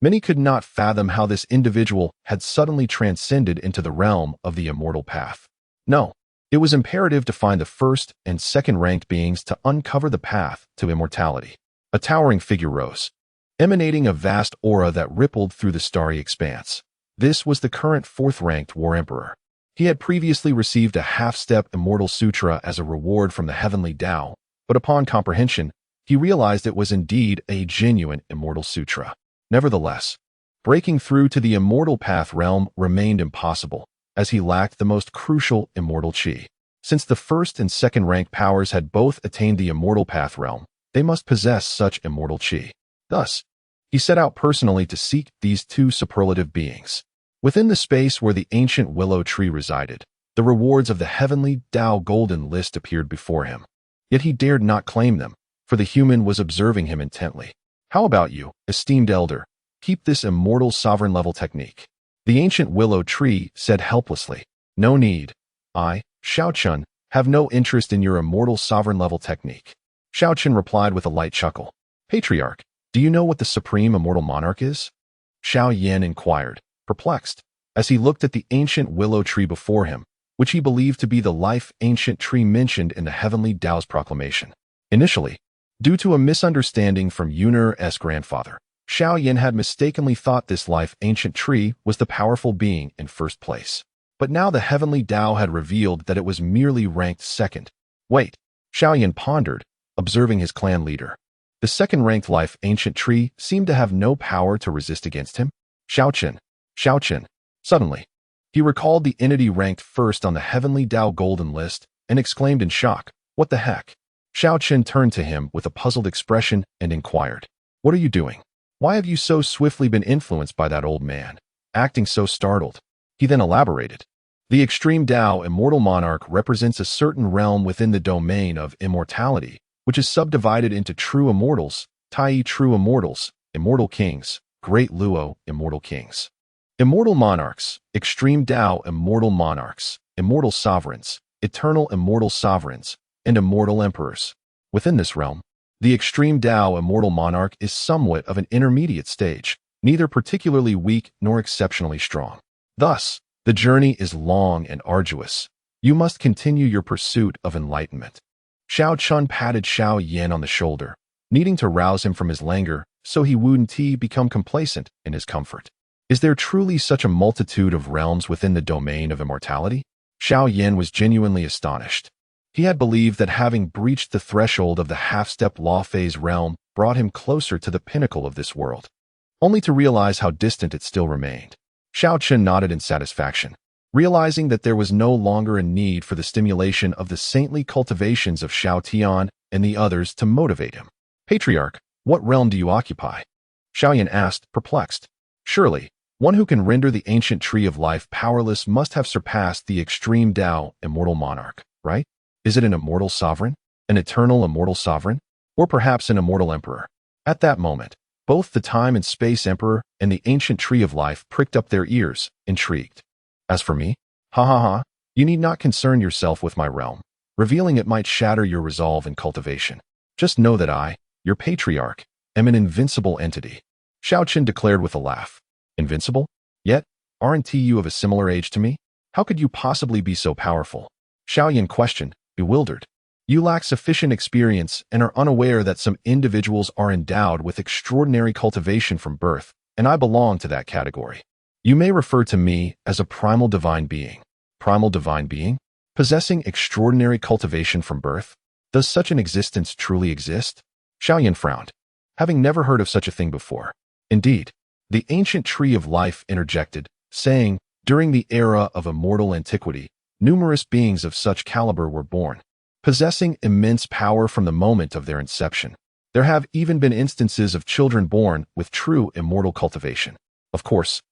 many could not fathom how this individual had suddenly transcended into the realm of the immortal path. No, it was imperative to find the first and second-ranked beings to uncover the path to immortality. A towering figure rose, emanating a vast aura that rippled through the starry expanse. This was the current fourth-ranked War Emperor. He had previously received a half-step Immortal Sutra as a reward from the Heavenly Dao, but upon comprehension, he realized it was indeed a genuine Immortal Sutra. Nevertheless, breaking through to the Immortal Path realm remained impossible, as he lacked the most crucial Immortal Qi. Since the first and second-ranked powers had both attained the Immortal Path realm, they must possess such Immortal Qi. Thus, he set out personally to seek these two superlative beings. Within the space where the ancient willow tree resided, the rewards of the Heavenly Dao Golden List appeared before him. Yet he dared not claim them, for the human was observing him intently. How about you, esteemed elder? Keep this immortal sovereign-level technique. The ancient willow tree said helplessly. No need. I, Xiao Chen, have no interest in your immortal sovereign-level technique. Xiao Chen replied with a light chuckle. Patriarch, do you know what the supreme immortal monarch is? Xiao Yan inquired, perplexed, as he looked at the ancient willow tree before him, which he believed to be the life-ancient tree mentioned in the Heavenly Dao's proclamation. Initially, due to a misunderstanding from Yunar's grandfather, Xiao Yan had mistakenly thought this life-ancient tree was the powerful being in first place. But now the Heavenly Dao had revealed that it was merely ranked second. Wait, Xiao Yan pondered, observing his clan leader. The second-ranked life-ancient tree seemed to have no power to resist against him. Xiao Chen. Suddenly, he recalled the entity ranked first on the Heavenly Dao Golden List and exclaimed in shock, "What the heck?" Xiao Chen turned to him with a puzzled expression and inquired, "What are you doing? Why have you so swiftly been influenced by that old man, acting so startled?" He then elaborated. The extreme Dao immortal monarch represents a certain realm within the domain of immortality, which is subdivided into true immortals, Tai true immortals, immortal kings, great Luo immortal kings, immortal monarchs, extreme Dao immortal monarchs, immortal sovereigns, eternal immortal sovereigns, and immortal emperors. Within this realm, the extreme Dao immortal monarch is somewhat of an intermediate stage, neither particularly weak nor exceptionally strong. Thus, the journey is long and arduous. You must continue your pursuit of enlightenment. Xiao Chen patted Xiao Yan on the shoulder, needing to rouse him from his languor so he wouldn't become complacent in his comfort. Is there truly such a multitude of realms within the domain of immortality? Xiao Yan was genuinely astonished. He had believed that having breached the threshold of the half-step law phase realm brought him closer to the pinnacle of this world, only to realize how distant it still remained. Xiao Chen nodded in satisfaction, realizing that there was no longer a need for the stimulation of the saintly cultivations of Xiao Tian and the others to motivate him. Patriarch, what realm do you occupy? Xiao Yan asked, perplexed. Surely, one who can render the ancient tree of life powerless must have surpassed the extreme Dao immortal monarch, right? Is it an immortal sovereign, an eternal immortal sovereign, or perhaps an immortal emperor? At that moment, both the time and space emperor and the ancient tree of life pricked up their ears, intrigued. As for me, you need not concern yourself with my realm. Revealing it might shatter your resolve and cultivation. Just know that I, your patriarch, am an invincible entity. Xiao Chen declared with a laugh. Invincible? Yet, aren't you of a similar age to me? How could you possibly be so powerful? Xiao Yan questioned, bewildered. You lack sufficient experience and are unaware that some individuals are endowed with extraordinary cultivation from birth, and I belong to that category. You may refer to me as a primal divine being. Primal divine being? Possessing extraordinary cultivation from birth? Does such an existence truly exist? Xiao Yan frowned, having never heard of such a thing before. Indeed, the ancient tree of life interjected, saying, during the era of immortal antiquity, numerous beings of such caliber were born, possessing immense power from the moment of their inception. There have even been instances of children born with true immortal cultivation. Of course,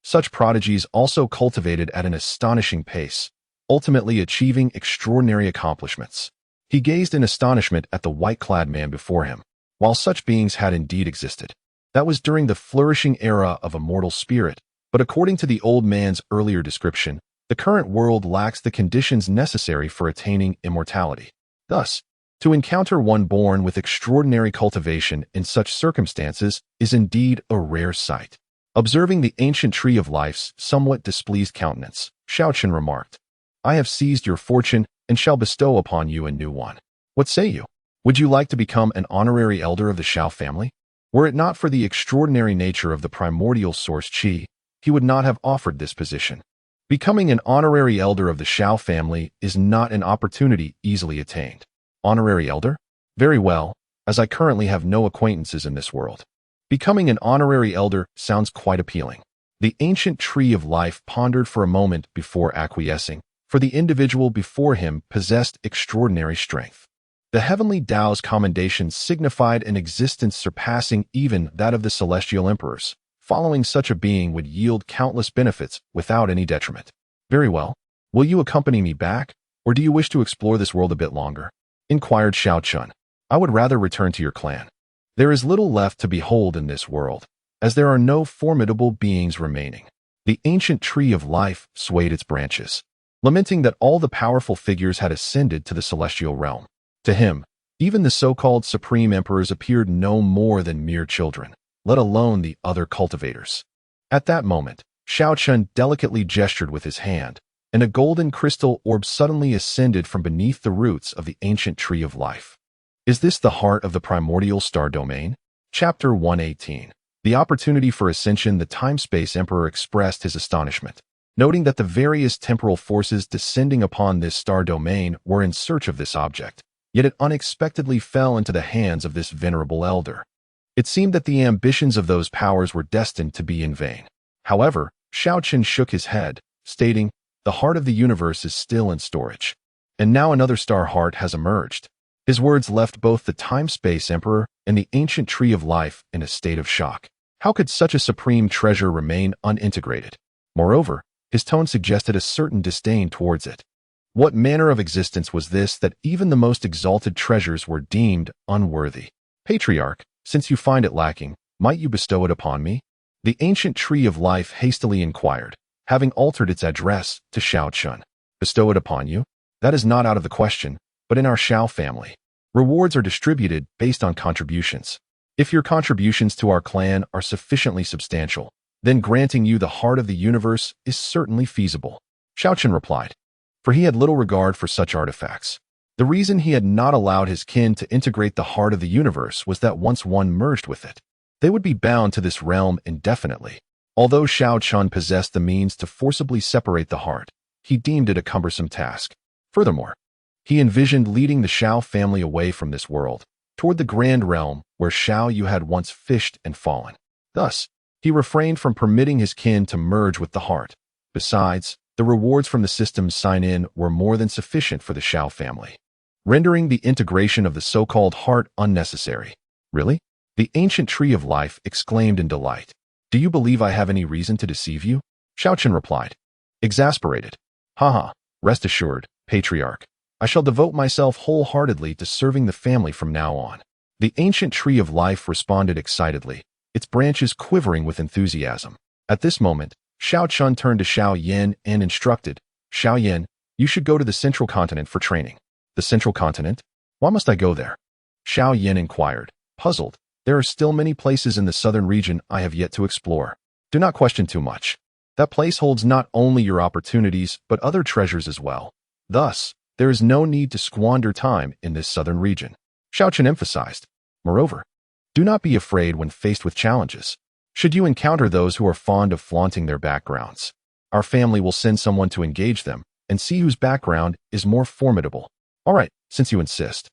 such prodigies also cultivated at an astonishing pace, ultimately achieving extraordinary accomplishments. He gazed in astonishment at the white-clad man before him. While such beings had indeed existed, that was during the flourishing era of a mortal spirit, but according to the old man's earlier description, the current world lacks the conditions necessary for attaining immortality. Thus, to encounter one born with extraordinary cultivation in such circumstances is indeed a rare sight. Observing the ancient tree of life's somewhat displeased countenance, Xiao Chen remarked, "I have seized your fortune and shall bestow upon you a new one. What say you? Would you like to become an honorary elder of the Xiao family? Were it not for the extraordinary nature of the primordial source qi, he would not have offered this position. Becoming an honorary elder of the Xiao family is not an opportunity easily attained. Honorary elder? Very well, as I currently have no acquaintances in this world. Becoming an honorary elder sounds quite appealing." The ancient tree of life pondered for a moment before acquiescing, for the individual before him possessed extraordinary strength. The Heavenly Dao's commendation signified an existence surpassing even that of the celestial emperors. Following such a being would yield countless benefits without any detriment. "Very well. Will you accompany me back, or do you wish to explore this world a bit longer?" inquired Xiao Chen. "I would rather return to your clan. There is little left to behold in this world, as there are no formidable beings remaining." The ancient tree of life swayed its branches, lamenting that all the powerful figures had ascended to the celestial realm. To him, even the so-called supreme emperors appeared no more than mere children, let alone the other cultivators. At that moment, Xiao Chen delicately gestured with his hand, and a golden crystal orb suddenly ascended from beneath the roots of the ancient tree of life. Is this the heart of the primordial star domain? Chapter 118. The opportunity for ascension. The time-space emperor expressed his astonishment, noting that the various temporal forces descending upon this star domain were in search of this object, yet it unexpectedly fell into the hands of this venerable elder. It seemed that the ambitions of those powers were destined to be in vain. However, Xiao Chen shook his head, stating, "The heart of the universe is still in storage, and now another star heart has emerged." His words left both the time-space emperor and the ancient tree of life in a state of shock. How could such a supreme treasure remain unintegrated? Moreover, his tone suggested a certain disdain towards it. What manner of existence was this that even the most exalted treasures were deemed unworthy? "Patriarch, since you find it lacking, might you bestow it upon me?" The ancient tree of life hastily inquired, having altered its address to Xiao Chen. "Bestow it upon you? That is not out of the question, but in our Xiao family, rewards are distributed based on contributions. If your contributions to our clan are sufficiently substantial, then granting you the heart of the universe is certainly feasible," Xiao Chen replied, for he had little regard for such artifacts. The reason he had not allowed his kin to integrate the heart of the universe was that once one merged with it, they would be bound to this realm indefinitely. Although Xiao Chen possessed the means to forcibly separate the heart, he deemed it a cumbersome task. Furthermore, he envisioned leading the Xiao family away from this world, toward the grand realm where Xiao Yu had once fished and fallen. Thus, he refrained from permitting his kin to merge with the heart. Besides, the rewards from the system's sign-in were more than sufficient for the Xiao family, rendering the integration of the so-called heart unnecessary. "Really?" The ancient tree of life exclaimed in delight. "Do you believe I have any reason to deceive you?" Xiao Chen replied, exasperated. "Haha, rest assured, Patriarch. I shall devote myself wholeheartedly to serving the family from now on." The ancient tree of life responded excitedly, its branches quivering with enthusiasm. At this moment, Xiao Chen turned to Xiao Yan and instructed, "Xiao Yan, you should go to the central continent for training." "The central continent? Why must I go there?" Xiao Yan inquired, puzzled. "There are still many places in the southern region I have yet to explore." "Do not question too much. That place holds not only your opportunities, but other treasures as well. Thus, there is no need to squander time in this southern region," Xiao Chen emphasized. "Moreover, do not be afraid when faced with challenges. Should you encounter those who are fond of flaunting their backgrounds, our family will send someone to engage them and see whose background is more formidable." "All right, since you insist.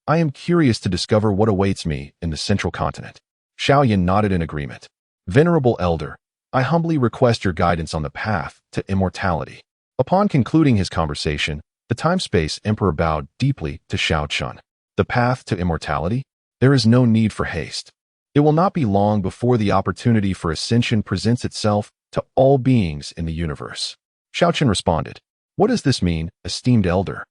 I am curious to discover what awaits me in the central continent." Xiao Yan nodded in agreement. "Venerable elder, I humbly request your guidance on the path to immortality." Upon concluding his conversation, the time-space emperor bowed deeply to Xiao Chen. "The path to immortality? There is no need for haste. It will not be long before the opportunity for ascension presents itself to all beings in the universe." Xiao Chen responded, "What does this mean, esteemed elder?"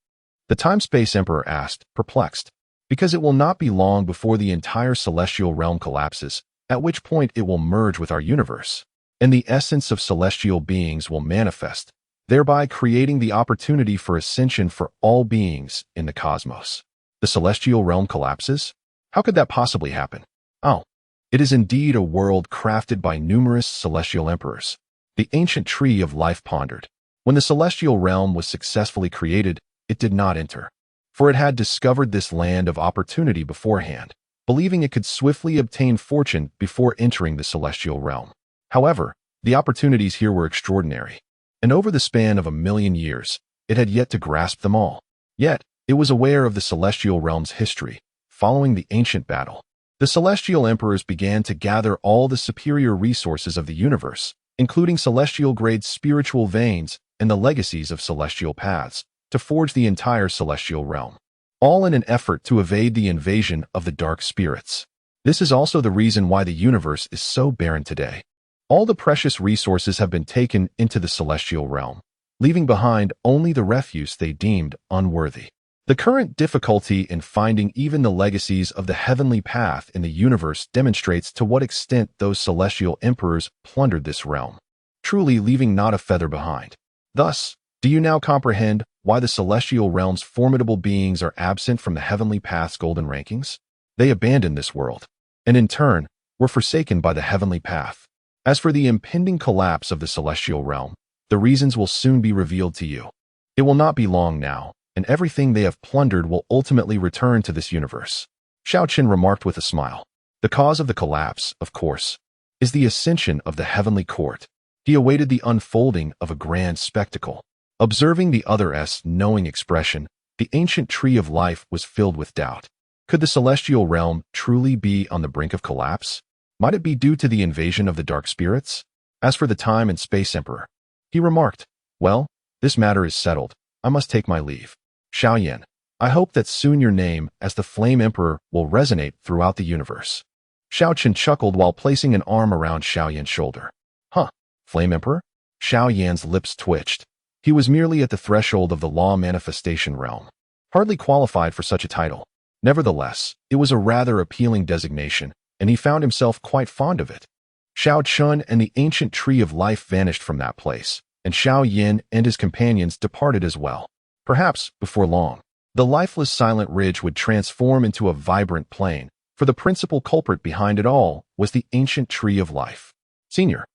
The Time-Space Emperor asked, perplexed. Because it will not be long before the entire celestial realm collapses, at which point it will merge with our universe, and the essence of celestial beings will manifest, thereby creating the opportunity for ascension for all beings in the cosmos. The celestial realm collapses? How could that possibly happen? Oh, it is indeed a world crafted by numerous celestial emperors. The ancient tree of life pondered. When the celestial realm was successfully created, it did not enter, for it had discovered this land of opportunity beforehand, believing it could swiftly obtain fortune before entering the celestial realm. However, the opportunities here were extraordinary, and over the span of 1,000,000 years, it had yet to grasp them all. Yet, it was aware of the celestial realm's history. Following the ancient battle, the celestial emperors began to gather all the superior resources of the universe, including celestial-grade spiritual veins and the legacies of celestial paths, to forge the entire celestial realm, all in an effort to evade the invasion of the dark spirits. This is also the reason why the universe is so barren today. All the precious resources have been taken into the celestial realm, leaving behind only the refuse they deemed unworthy. The current difficulty in finding even the legacies of the heavenly path in the universe demonstrates to what extent those celestial emperors plundered this realm, truly leaving not a feather behind. Thus, do you now comprehend why the celestial realm's formidable beings are absent from the heavenly path's golden rankings? They abandoned this world, and in turn, were forsaken by the heavenly path. As for the impending collapse of the celestial realm, the reasons will soon be revealed to you. It will not be long now, and everything they have plundered will ultimately return to this universe. Xiao Chen remarked with a smile. The cause of the collapse, of course, is the ascension of the heavenly court. He awaited the unfolding of a grand spectacle. Observing the other's knowing expression, the ancient tree of life was filled with doubt. Could the celestial realm truly be on the brink of collapse? Might it be due to the invasion of the dark spirits? As for the Time and Space Emperor, he remarked, well, this matter is settled. I must take my leave. Xiao Yan, I hope that soon your name as the Flame Emperor will resonate throughout the universe. Xiao Chen chuckled while placing an arm around Xiao Yan's shoulder. Huh, Flame Emperor? Xiao Yan's lips twitched. He was merely at the threshold of the law manifestation realm, hardly qualified for such a title. Nevertheless, it was a rather appealing designation, and he found himself quite fond of it. Xiao Chen and the ancient tree of life vanished from that place, and Xiao Yan and his companions departed as well. Perhaps, before long, the lifeless silent ridge would transform into a vibrant plain, for the principal culprit behind it all was the ancient tree of life. Senior,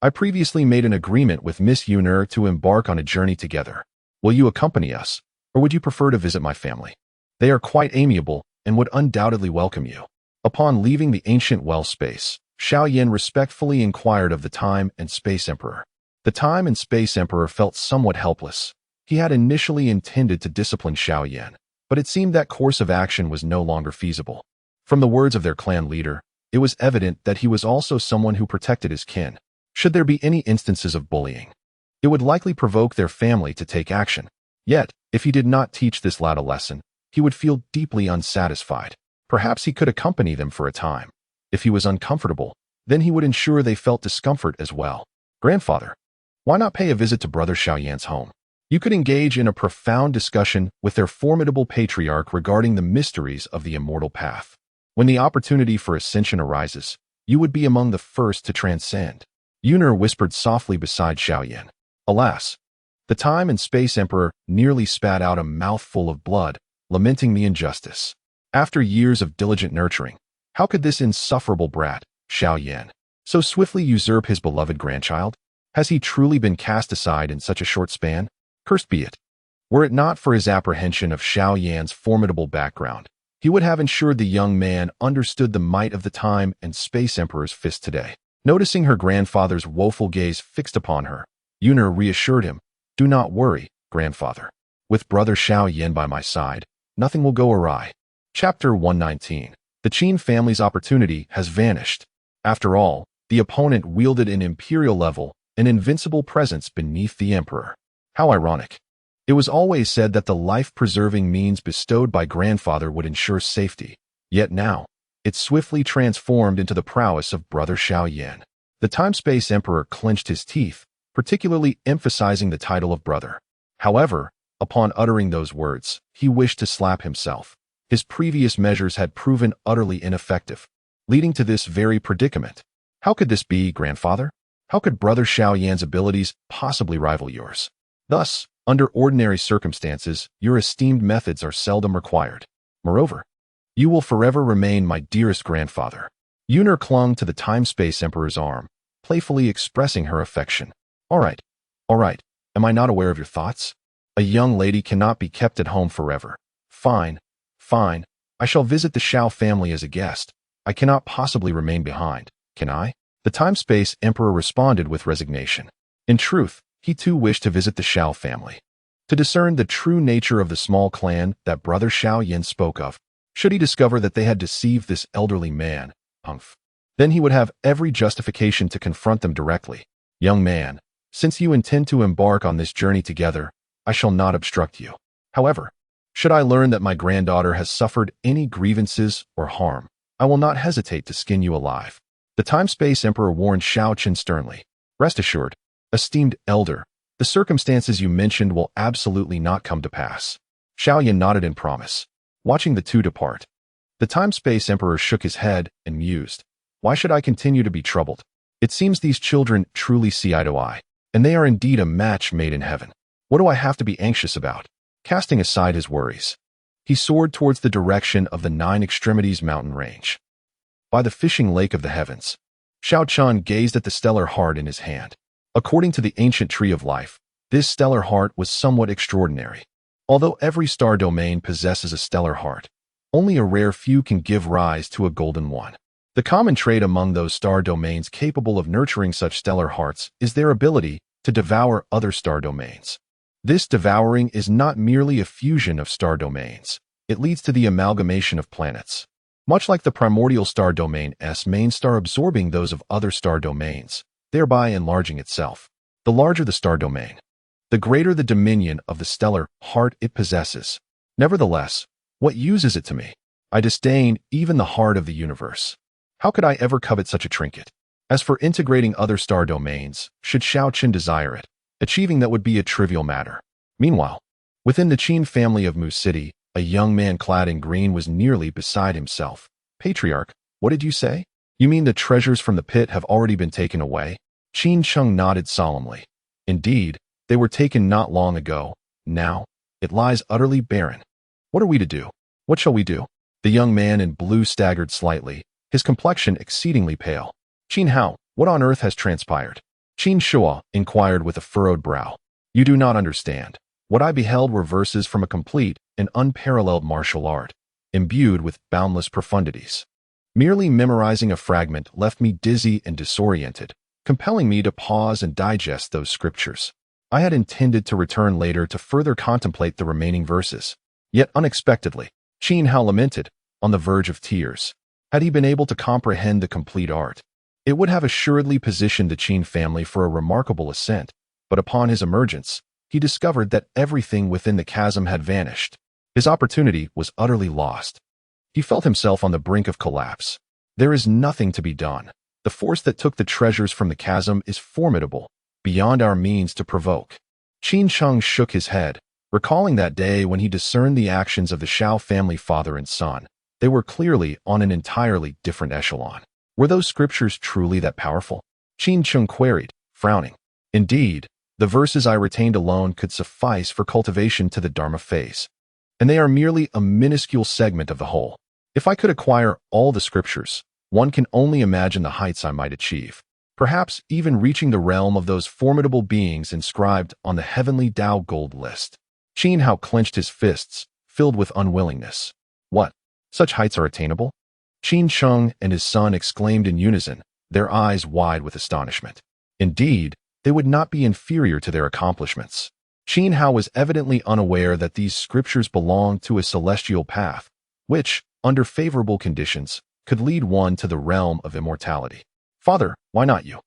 I previously made an agreement with Miss Yuner to embark on a journey together. Will you accompany us, or would you prefer to visit my family? They are quite amiable and would undoubtedly welcome you. Upon leaving the ancient well space, Xiao Yan respectfully inquired of the Time and Space Emperor. The Time and Space Emperor felt somewhat helpless. He had initially intended to discipline Xiao Yan, but it seemed that course of action was no longer feasible. From the words of their clan leader, it was evident that he was also someone who protected his kin. Should there be any instances of bullying, it would likely provoke their family to take action. Yet, if he did not teach this lad a lesson, he would feel deeply unsatisfied. Perhaps he could accompany them for a time. If he was uncomfortable, then he would ensure they felt discomfort as well. Grandfather, why not pay a visit to Brother Xiao Yan's home? You could engage in a profound discussion with their formidable patriarch regarding the mysteries of the immortal path. When the opportunity for ascension arises, you would be among the first to transcend. Yuner whispered softly beside Xiao Yan. Alas, the Time and Space Emperor nearly spat out a mouthful of blood, lamenting the injustice. After years of diligent nurturing, how could this insufferable brat, Xiao Yan, so swiftly usurp his beloved grandchild? Has he truly been cast aside in such a short span? Cursed be it. Were it not for his apprehension of Xiao Yan's formidable background, he would have ensured the young man understood the might of the Time and Space Emperor's fist today. Noticing her grandfather's woeful gaze fixed upon her, Yuner reassured him, Do not worry, grandfather. With Brother Xiao Yan by my side, nothing will go awry. Chapter 119. The Qin family's opportunity has vanished. After all, the opponent wielded an imperial level, an invincible presence beneath the emperor. How ironic. It was always said that the life-preserving means bestowed by grandfather would ensure safety. Yet now, it swiftly transformed into the prowess of Brother Xiao Yan. The Time-Space Emperor clenched his teeth, particularly emphasizing the title of brother. However, Upon uttering those words, he wished to slap himself. His previous measures had proven utterly ineffective, leading to this very predicament. How could this be, grandfather? How could Brother Xiao Yan's abilities possibly rival yours? Thus, under ordinary circumstances, your esteemed methods are seldom required. Moreover, you will forever remain my dearest grandfather. Yuner clung to the Time-Space Emperor's arm, playfully expressing her affection. All right. Am I not aware of your thoughts? A young lady cannot be kept at home forever. Fine. I shall visit the Xiao family as a guest. I cannot possibly remain behind, can I? The Time-Space Emperor responded with resignation. In truth, he too wished to visit the Xiao family, to discern the true nature of the small clan that Brother Xiao Yan spoke of. Should he discover that they had deceived this elderly man, then he would have every justification to confront them directly. Young man, since you intend to embark on this journey together, I shall not obstruct you. However, should I learn that my granddaughter has suffered any grievances or harm, I will not hesitate to skin you alive. The Time-Space Emperor warned Xiao Chen sternly. Rest assured, esteemed elder, the circumstances you mentioned will absolutely not come to pass. Xiao Yan nodded in promise, watching the two depart. The Time-Space Emperor shook his head and mused. Why should I continue to be troubled? It seems these children truly see eye to eye, and they are indeed a match made in heaven. What do I have to be anxious about? Casting aside his worries, he soared towards the direction of the Nine Extremities mountain range. By the fishing lake of the heavens, Xiao Chen gazed at the stellar heart in his hand. According to the ancient tree of life, this stellar heart was somewhat extraordinary. Although every star domain possesses a stellar heart, only a rare few can give rise to a golden one. The common trait among those star domains capable of nurturing such stellar hearts is their ability to devour other star domains. This devouring is not merely a fusion of star domains. It leads to the amalgamation of planets. Much like the primordial star domain's main star absorbing those of other star domains, thereby enlarging itself. The larger the star domain, the greater the dominion of the stellar heart it possesses. Nevertheless, what use is it to me? I disdain even the heart of the universe. How could I ever covet such a trinket? As for integrating other star domains, should Xiao Chen desire it, achieving that would be a trivial matter. Meanwhile, within the Qin family of Mu City, a young man clad in green was nearly beside himself. Patriarch, what did you say? You mean the treasures from the pit have already been taken away? Qin Cheng nodded solemnly. Indeed, they were taken not long ago. Now, it lies utterly barren. What are we to do? What shall we do? The young man in blue staggered slightly, his complexion exceedingly pale. Qin Hao, what on earth has transpired? Qin Shua inquired with a furrowed brow. You do not understand. What I beheld were verses from a complete and unparalleled martial art, imbued with boundless profundities. Merely memorizing a fragment left me dizzy and disoriented, compelling me to pause and digest those scriptures. I had intended to return later to further contemplate the remaining verses. Yet unexpectedly, Qin Hao lamented, on the verge of tears. Had he been able to comprehend the complete art, it would have assuredly positioned the Qin family for a remarkable ascent, but upon his emergence, he discovered that everything within the chasm had vanished. His opportunity was utterly lost. He felt himself on the brink of collapse. There is nothing to be done. The force that took the treasures from the chasm is formidable, beyond our means to provoke. Qin Cheng shook his head, recalling that day when he discerned the actions of the Xiao family father and son. They were clearly on an entirely different echelon. Were those scriptures truly that powerful? Qin Cheng queried, frowning. Indeed, the verses I retained alone could suffice for cultivation to the Dharma phase, and they are merely a minuscule segment of the whole. If I could acquire all the scriptures, one can only imagine the heights I might achieve, perhaps even reaching the realm of those formidable beings inscribed on the Heavenly Dao Golden List. Qin Hao clenched his fists, filled with unwillingness. What? Such heights are attainable? Qin Cheng and his son exclaimed in unison, their eyes wide with astonishment. Indeed, they would not be inferior to their accomplishments. Qin Hao was evidently unaware that these scriptures belonged to a celestial path, which, under favorable conditions, could lead one to the realm of immortality. Father, why not you?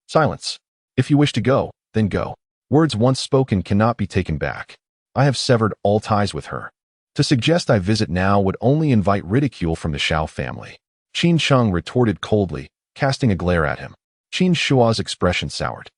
Silence. If you wish to go, then go. Words once spoken cannot be taken back. I have severed all ties with her. To suggest I visit now would only invite ridicule from the Xiao family. Qin Cheng retorted coldly, casting a glare at him. Qin Shua's expression soured,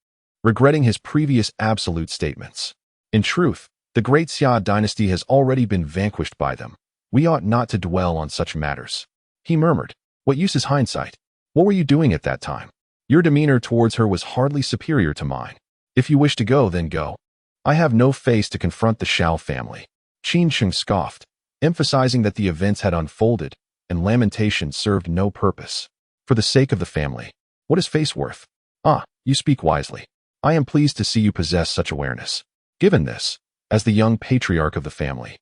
regretting his previous absolute statements. In truth, The great Xia dynasty has already been vanquished by them. We ought not to dwell on such matters. He murmured. What use is hindsight? What were you doing at that time? Your demeanor towards her was hardly superior to mine. If you wish to go, then go. I have no face to confront the Xiao family. Qin Sheng scoffed, emphasizing that the events had unfolded, and lamentation served no purpose. For the sake of the family, what is face worth? Ah, you speak wisely. I am pleased to see you possess such awareness. Given this, as the young patriarch of the family,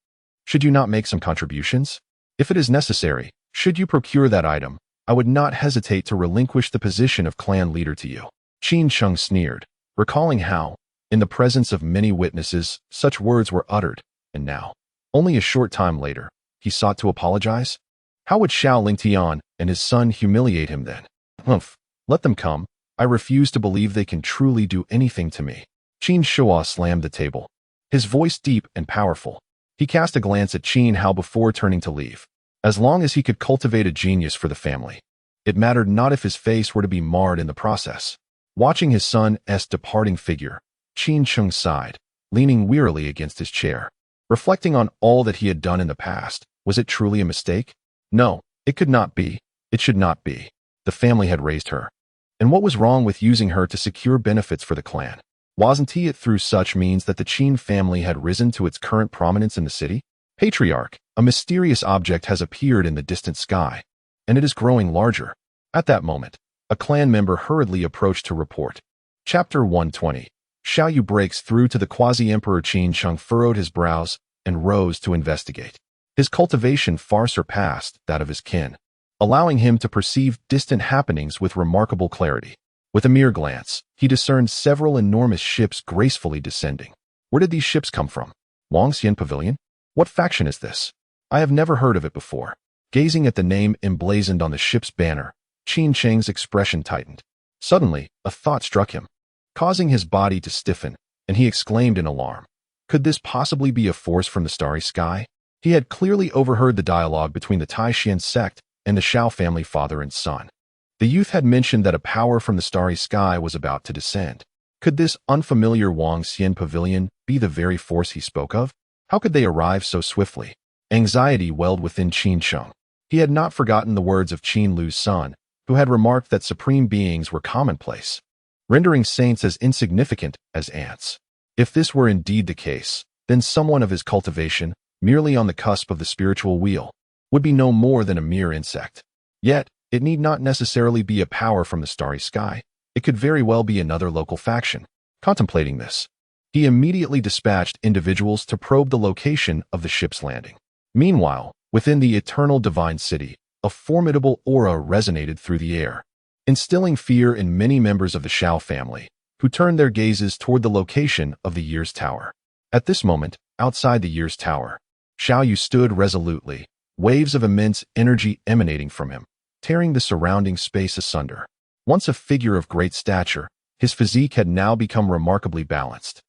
should you not make some contributions? If it is necessary, should you procure that item, I would not hesitate to relinquish the position of clan leader to you. Qin Sheng sneered, recalling how, in the presence of many witnesses, such words were uttered, and now, only a short time later, he sought to apologize? How would Xiao Lingtian and his son humiliate him then? Humph, let them come. I refuse to believe they can truly do anything to me. Qin Shua slammed the table, his voice deep and powerful. He cast a glance at Qin Hao before turning to leave. As long as he could cultivate a genius for the family, it mattered not if his face were to be marred in the process. Watching his son's departing figure, Qin Sheng sighed, leaning wearily against his chair. Reflecting on all that he had done in the past, was it truly a mistake? No, it could not be. It should not be. The family had raised her. And what was wrong with using her to secure benefits for the clan? Wasn't it through such means that the Qin family had risen to its current prominence in the city? Patriarch, a mysterious object has appeared in the distant sky, and it is growing larger. At that moment, a clan member hurriedly approached to report. Chapter 120. Xiao Yu breaks through to the quasi-emperor. Qin Sheng furrowed his brows and rose to investigate. His cultivation far surpassed that of his kin, allowing him to perceive distant happenings with remarkable clarity. With a mere glance, he discerned several enormous ships gracefully descending. Where did these ships come from? Wangxian Pavilion? What faction is this? I have never heard of it before. Gazing at the name emblazoned on the ship's banner, Qin Sheng's expression tightened. Suddenly, a thought struck him, causing his body to stiffen, and he exclaimed in alarm. Could this possibly be a force from the starry sky? He had clearly overheard the dialogue between the Taishan sect and the Xiao family father and son. The youth had mentioned that a power from the starry sky was about to descend. Could this unfamiliar Wangxian Pavilion be the very force he spoke of? How could they arrive so swiftly? Anxiety welled within Qin Sheng. He had not forgotten the words of Qin Lu's son, who had remarked that supreme beings were commonplace, rendering saints as insignificant as ants. If this were indeed the case, then someone of his cultivation, merely on the cusp of the spiritual wheel, would be no more than a mere insect. Yet, it need not necessarily be a power from the starry sky. It could very well be another local faction. Contemplating this, he immediately dispatched individuals to probe the location of the ship's landing. Meanwhile, within the eternal divine city, a formidable aura resonated through the air, instilling fear in many members of the Xiao family, who turned their gazes toward the location of the Year's Tower. At this moment, outside the Year's Tower, Xiao Yu stood resolutely, waves of immense energy emanating from him, tearing the surrounding space asunder. Once a figure of great stature, his physique had now become remarkably balanced.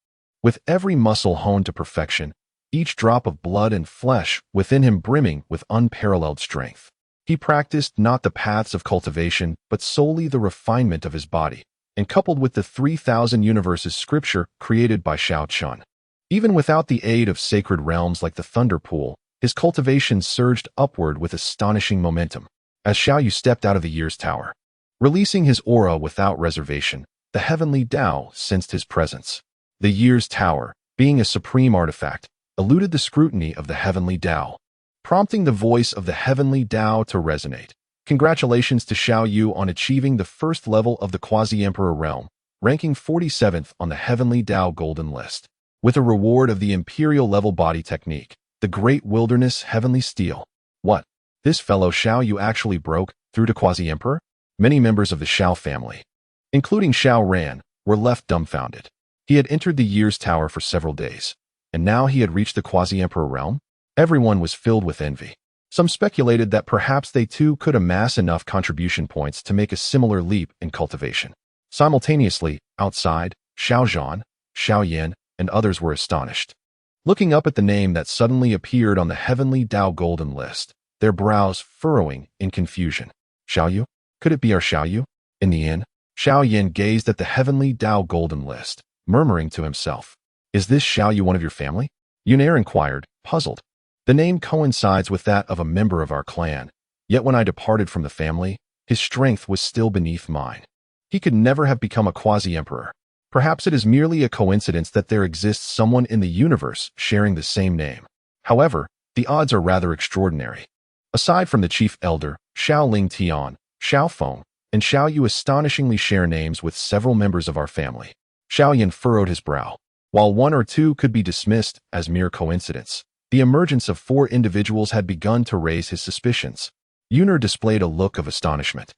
With every muscle honed to perfection, each drop of blood and flesh within him brimming with unparalleled strength. He practiced not the paths of cultivation, but solely the refinement of his body, and coupled with the 3,000 universes scripture created by Xiao Chen. Even without the aid of sacred realms like the Thunder Pool, his cultivation surged upward with astonishing momentum. As Xiao Yu stepped out of the Year's Tower, releasing his aura without reservation, the Heavenly Dao sensed his presence. The Year's Tower, being a supreme artifact, eluded the scrutiny of the Heavenly Dao, prompting the voice of the Heavenly Dao to resonate. Congratulations to Xiao Yu on achieving the first level of the Quasi-Emperor realm, ranking 47th on the Heavenly Dao Golden List. With a reward of the Imperial level body technique, the Great Wilderness Heavenly Steel. What? This fellow Xiao Yu actually broke through to Quasi-Emperor? Many members of the Xiao family, including Xiao Ran, were left dumbfounded. He had entered the Year's Tower for several days, and now he had reached the Quasi-Emperor realm? Everyone was filled with envy. Some speculated that perhaps they too could amass enough contribution points to make a similar leap in cultivation. Simultaneously, outside, Xiao Zhan, Xiao Yan, and others were astonished. Looking up at the name that suddenly appeared on the Heavenly Dao Golden List, their brows furrowing in confusion. Xiao Yu? Could it be our Xiao Yu? In the inn, Xiao Yan gazed at the Heavenly Dao Golden List, murmuring to himself, "Is this Xiao Yu one of your family?" Yunair inquired, puzzled. The name coincides with that of a member of our clan, yet when I departed from the family, his strength was still beneath mine. He could never have become a quasi-emperor. Perhaps it is merely a coincidence that there exists someone in the universe sharing the same name. However, the odds are rather extraordinary. Aside from the chief elder, Xiao Ling Tian, Xiao Feng, and Xiao Yu astonishingly share names with several members of our family. Xiao Yan furrowed his brow. While one or two could be dismissed as mere coincidence, the emergence of 4 individuals had begun to raise his suspicions. Yunair displayed a look of astonishment.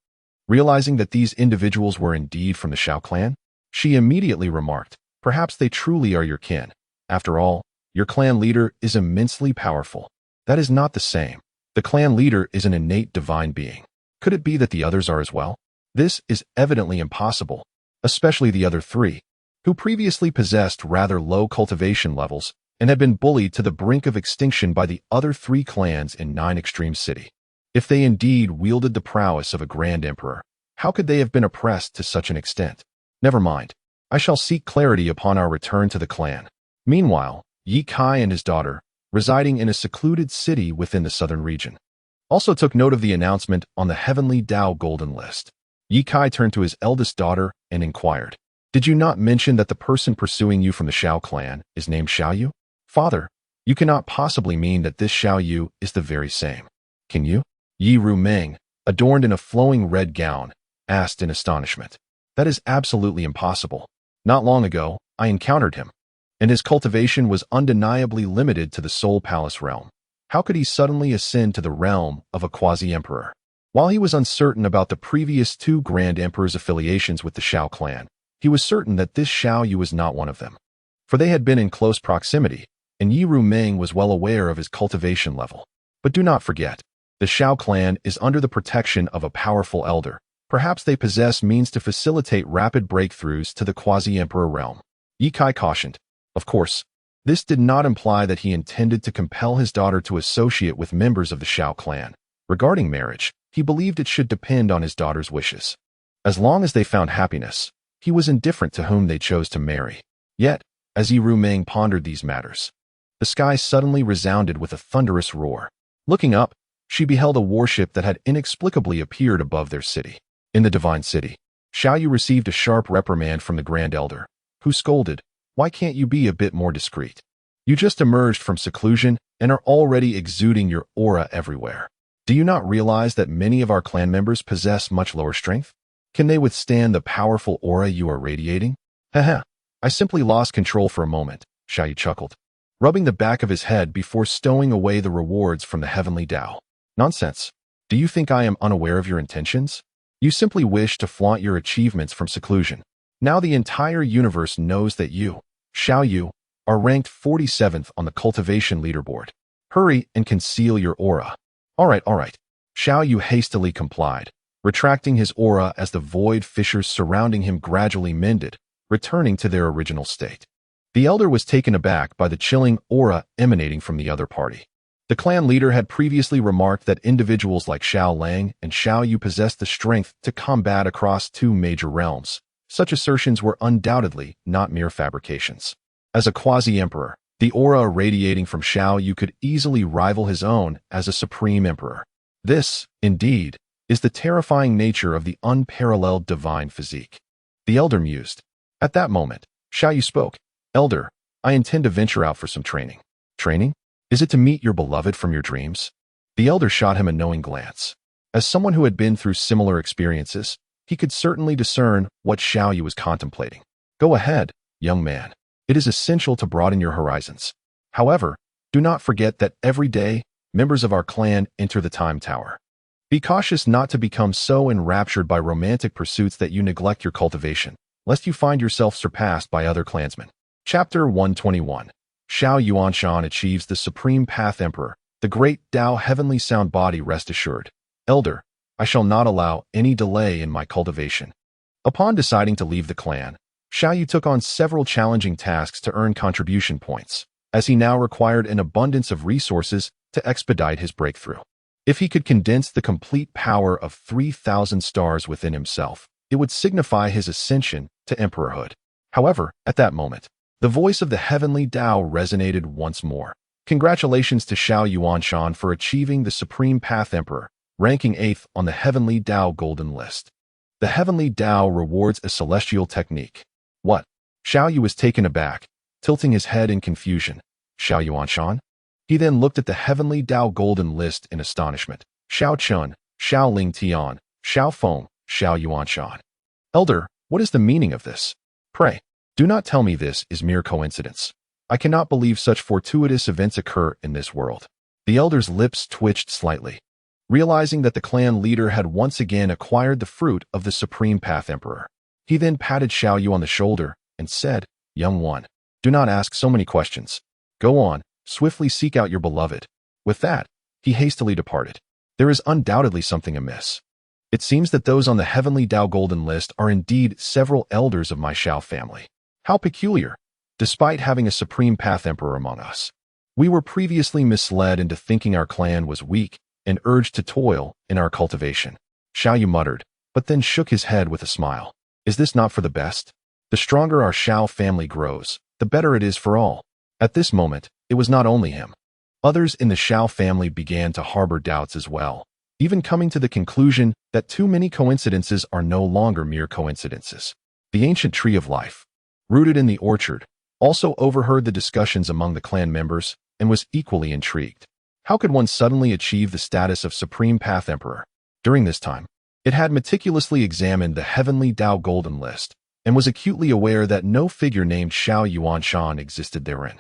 Realizing that these individuals were indeed from the Xiao clan, she immediately remarked, perhaps they truly are your kin. After all, your clan leader is immensely powerful. That is not the same. The clan leader is an innate divine being. Could it be that the others are as well? This is evidently impossible, especially the other 3, who previously possessed rather low cultivation levels and had been bullied to the brink of extinction by the other 3 clans in 9 Extreme City. If they indeed wielded the prowess of a grand emperor, how could they have been oppressed to such an extent? Never mind. I shall seek clarity upon our return to the clan. Meanwhile, Yi Kai and his daughter, residing in a secluded city within the southern region, also took note of the announcement on the Heavenly Dao Golden List. Yi Kai turned to his eldest daughter and inquired, did you not mention that the person pursuing you from the Xiao clan is named Xiao Yu? Father, you cannot possibly mean that this Xiao Yu is the very same. Can you? Yi Rumeng, adorned in a flowing red gown, asked in astonishment. That is absolutely impossible. Not long ago, I encountered him, and his cultivation was undeniably limited to the Soul Palace realm. How could he suddenly ascend to the realm of a quasi-emperor? While he was uncertain about the previous 2 Grand Emperors' affiliations with the Xiao clan, he was certain that this Xiao Yu was not one of them, for they had been in close proximity, and Yi Rumeng was well aware of his cultivation level. But do not forget, the Xiao clan is under the protection of a powerful elder. Perhaps they possess means to facilitate rapid breakthroughs to the quasi-emperor realm. Yi Kai cautioned. Of course, this did not imply that he intended to compel his daughter to associate with members of the Xiao clan. Regarding marriage, he believed it should depend on his daughter's wishes. As long as they found happiness, he was indifferent to whom they chose to marry. Yet, as Yi Rumeng pondered these matters, the sky suddenly resounded with a thunderous roar. Looking up, she beheld a warship that had inexplicably appeared above their city. In the Divine City, Xiao Yu received a sharp reprimand from the Grand Elder, who scolded, why can't you be a bit more discreet? You just emerged from seclusion and are already exuding your aura everywhere. Do you not realize that many of our clan members possess much lower strength? Can they withstand the powerful aura you are radiating? Haha, I simply lost control for a moment, Xiao Yu chuckled, rubbing the back of his head before stowing away the rewards from the Heavenly Dao. Nonsense. Do you think I am unaware of your intentions? You simply wish to flaunt your achievements from seclusion. Now the entire universe knows that you, Xiao Yu, are ranked 47th on the cultivation leaderboard. Hurry and conceal your aura. All right. Xiao Yu hastily complied, retracting his aura as the void fissures surrounding him gradually mended, returning to their original state. The elder was taken aback by the chilling aura emanating from the other party. The clan leader had previously remarked that individuals like Xiao Lang and Xiao Yu possessed the strength to combat across 2 major realms. Such assertions were undoubtedly not mere fabrications. As a quasi-emperor, the aura radiating from Xiao Yu could easily rival his own as a supreme emperor. This, indeed, is the terrifying nature of the unparalleled divine physique. The elder mused. At that moment, Xiao Yu spoke. Elder, I intend to venture out for some training. Training? Is it to meet your beloved from your dreams? The elder shot him a knowing glance. As someone who had been through similar experiences, he could certainly discern what Xiao Yu was contemplating. Go ahead, young man. It is essential to broaden your horizons. However, do not forget that every day, members of our clan enter the Time Tower. Be cautious not to become so enraptured by romantic pursuits that you neglect your cultivation, lest you find yourself surpassed by other clansmen. Chapter 121. Xiao Yuanshan achieves the Supreme Path Emperor, the great Tao Heavenly Sound Body. Rest assured, Elder, I shall not allow any delay in my cultivation. Upon deciding to leave the clan, Xiao Yu took on several challenging tasks to earn contribution points, as he now required an abundance of resources to expedite his breakthrough. If he could condense the complete power of 3,000 stars within himself, it would signify his ascension to emperorhood. However, at that moment, The voice of the Heavenly Dao resonated once more. Congratulations to Xiao Yuanshan for achieving the Supreme Path Emperor, ranking 8th on the Heavenly Dao Golden List. The Heavenly Dao rewards a celestial technique. What? Xiao Yu was taken aback, tilting his head in confusion. Xiao Yuanshan? He then looked at the Heavenly Dao Golden List in astonishment. Xiao Chen, Xiao Ling Tian, Xiao Feng, Xiao Yuanshan. Elder, what is the meaning of this? Pray, do not tell me this is mere coincidence. I cannot believe such fortuitous events occur in this world. The elder's lips twitched slightly, realizing that the clan leader had once again acquired the fruit of the Supreme Path Emperor. He then patted Xiao Yu on the shoulder and said, Young one, do not ask so many questions. Go on, swiftly seek out your beloved. With that, he hastily departed. There is undoubtedly something amiss. It seems that those on the Heavenly Dao Golden List are indeed several elders of my Xiao family. How peculiar, despite having a Supreme Path Emperor among us. We were previously misled into thinking our clan was weak and urged to toil in our cultivation. Xiao Yu muttered, but then shook his head with a smile. Is this not for the best? The stronger our Xiao family grows, the better it is for all. At this moment, it was not only him. Others in the Xiao family began to harbor doubts as well, even coming to the conclusion that too many coincidences are no longer mere coincidences. The ancient tree of life, rooted in the orchard, also overheard the discussions among the clan members and was equally intrigued. How could one suddenly achieve the status of Supreme Path Emperor? During this time, it had meticulously examined the Heavenly Dao Golden List and was acutely aware that no figure named Xiao Yuanshan existed therein.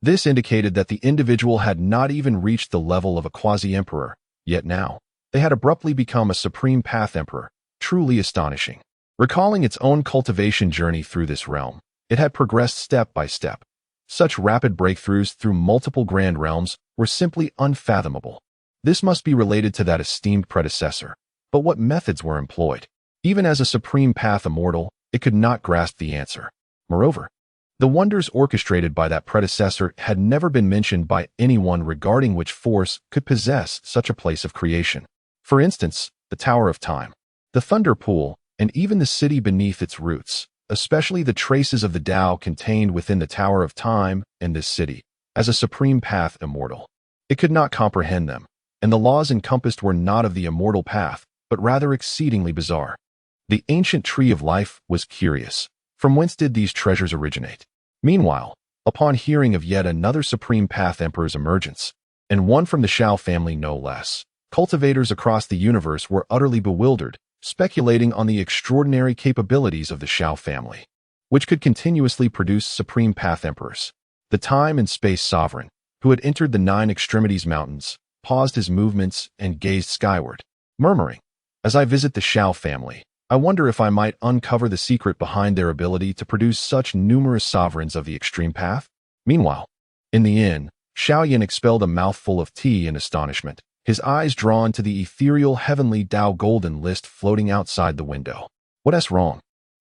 This indicated that the individual had not even reached the level of a quasi-emperor, yet now, they had abruptly become a Supreme Path Emperor, truly astonishing. Recalling its own cultivation journey through this realm, it had progressed step by step. Such rapid breakthroughs through multiple grand realms were simply unfathomable. This must be related to that esteemed predecessor. But what methods were employed? Even as a Supreme Path Immortal, it could not grasp the answer. Moreover, the wonders orchestrated by that predecessor had never been mentioned by anyone regarding which force could possess such a place of creation. For instance, the Tower of Time, the Thunder Pool, and even the city beneath its roots, especially the traces of the Tao contained within the Tower of Time and this city, as a Supreme Path Immortal. It could not comprehend them, and the laws encompassed were not of the immortal path, but rather exceedingly bizarre. The ancient tree of life was curious. From whence did these treasures originate? Meanwhile, upon hearing of yet another Supreme Path Emperor's emergence, and one from the Xiao family no less, cultivators across the universe were utterly bewildered, speculating on the extraordinary capabilities of the Xiao family, which could continuously produce Supreme Path Emperors. The time and space sovereign, who had entered the Nine Extremities Mountains, paused his movements and gazed skyward, murmuring, As I visit the Xiao family, I wonder if I might uncover the secret behind their ability to produce such numerous sovereigns of the extreme path. Meanwhile, in the inn, Xiao Yan expelled a mouthful of tea in astonishment, his eyes drawn to the ethereal Heavenly Dao Golden List floating outside the window. What's wrong,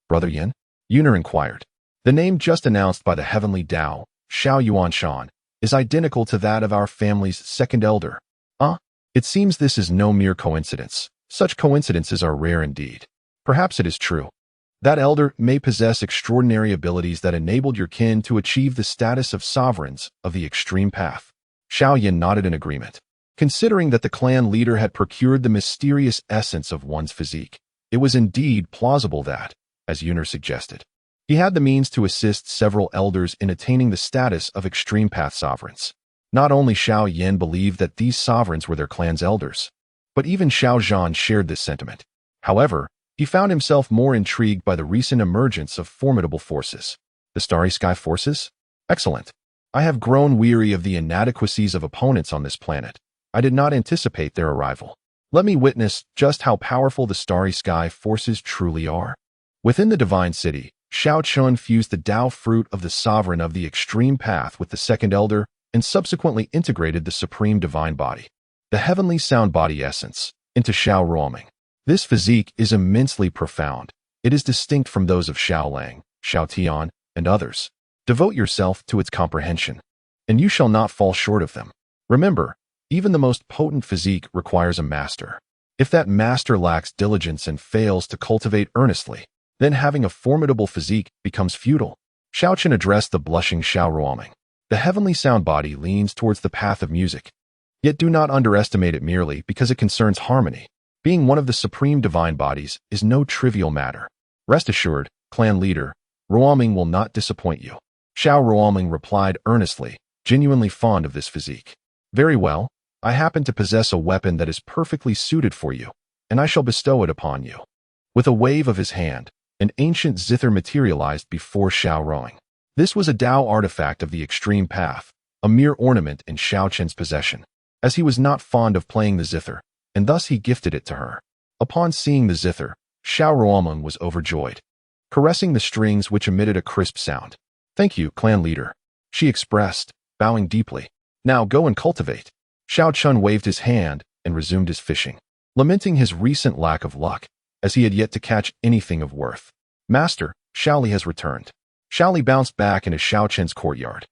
Brother Yin? Yuner inquired. The name just announced by the Heavenly Dao, Xiao Yuanshan, is identical to that of our family's second elder. It seems this is no mere coincidence. Such coincidences are rare indeed. Perhaps it is true. That elder may possess extraordinary abilities that enabled your kin to achieve the status of sovereigns of the extreme path. Xiao Yin nodded in agreement. Considering that the clan leader had procured the mysterious essence of one's physique, it was indeed plausible that, as Yuner suggested, he had the means to assist several elders in attaining the status of extreme path sovereigns. Not only Xiao Yan believed that these sovereigns were their clan's elders, but even Xiao Zhan shared this sentiment. However, he found himself more intrigued by the recent emergence of formidable forces. The Starry Sky forces? Excellent. I have grown weary of the inadequacies of opponents on this planet. I did not anticipate their arrival. Let me witness just how powerful the Starry Sky forces truly are. Within the Divine City, Xiao Chen fused the Tao fruit of the Sovereign of the Extreme Path with the Second Elder and subsequently integrated the Supreme Divine Body, the Heavenly Sound Body Essence, into Xiao Ruoming. This physique is immensely profound. It is distinct from those of Xiao Lang, Xiao Tian, and others. Devote yourself to its comprehension, and you shall not fall short of them. Remember, even the most potent physique requires a master. If that master lacks diligence and fails to cultivate earnestly, then having a formidable physique becomes futile. Xiao Chen addressed the blushing Xiao Ruoming. The heavenly sound body leans towards the path of music. Yet do not underestimate it merely because it concerns harmony. Being one of the supreme divine bodies is no trivial matter. Rest assured, clan leader, Ruoming will not disappoint you. Xiao Ruoming replied earnestly, genuinely fond of this physique. Very well, I happen to possess a weapon that is perfectly suited for you, and I shall bestow it upon you. With a wave of his hand, an ancient zither materialized before Xiao Ruoming. This was a Dao artifact of the extreme path, a mere ornament in Xiao Chen's possession, as he was not fond of playing the zither, and thus he gifted it to her. Upon seeing the zither, Xiao Ruoming was overjoyed, caressing the strings which emitted a crisp sound. Thank you, clan leader, she expressed, bowing deeply. Now go and cultivate. Xiao Chen waved his hand and resumed his fishing, lamenting his recent lack of luck, as he had yet to catch anything of worth. Master, Xiaoli has returned. Xiaoli bounced back into Xiao Chen's courtyard.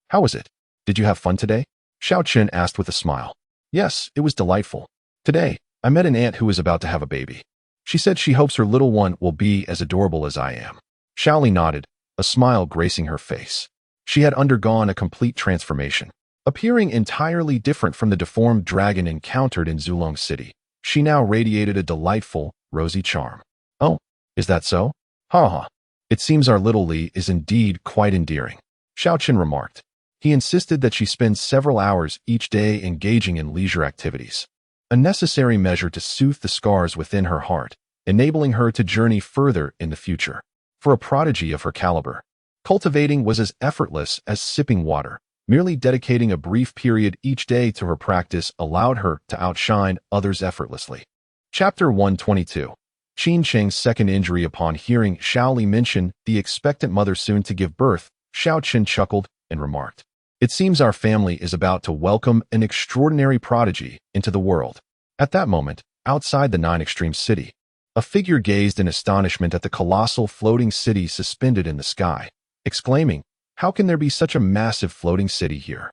How was it? Did you have fun today? Xiao Chen asked with a smile. Yes, it was delightful. Today, I met an aunt who is about to have a baby. She said she hopes her little one will be as adorable as I am. Xiaoli nodded, a smile gracing her face. She had undergone a complete transformation. Appearing entirely different from the deformed dragon encountered in Zulong City, she now radiated a delightful, rosy charm. Oh, is that so? Ha ha. It seems our little Li is indeed quite endearing, Xiao Chen remarked. He insisted that she spend several hours each day engaging in leisure activities, a necessary measure to soothe the scars within her heart, enabling her to journey further in the future. For a prodigy of her caliber, cultivating was as effortless as sipping water. Merely dedicating a brief period each day to her practice allowed her to outshine others effortlessly. Chapter 122. Qin Cheng's second injury. Upon hearing Xiaoli mention the expectant mother soon to give birth, Xiao Chen chuckled and remarked, "It seems our family is about to welcome an extraordinary prodigy into the world." At that moment, outside the Nine Extremes city, a figure gazed in astonishment at the colossal floating city suspended in the sky, exclaiming, "How can there be such a massive floating city here?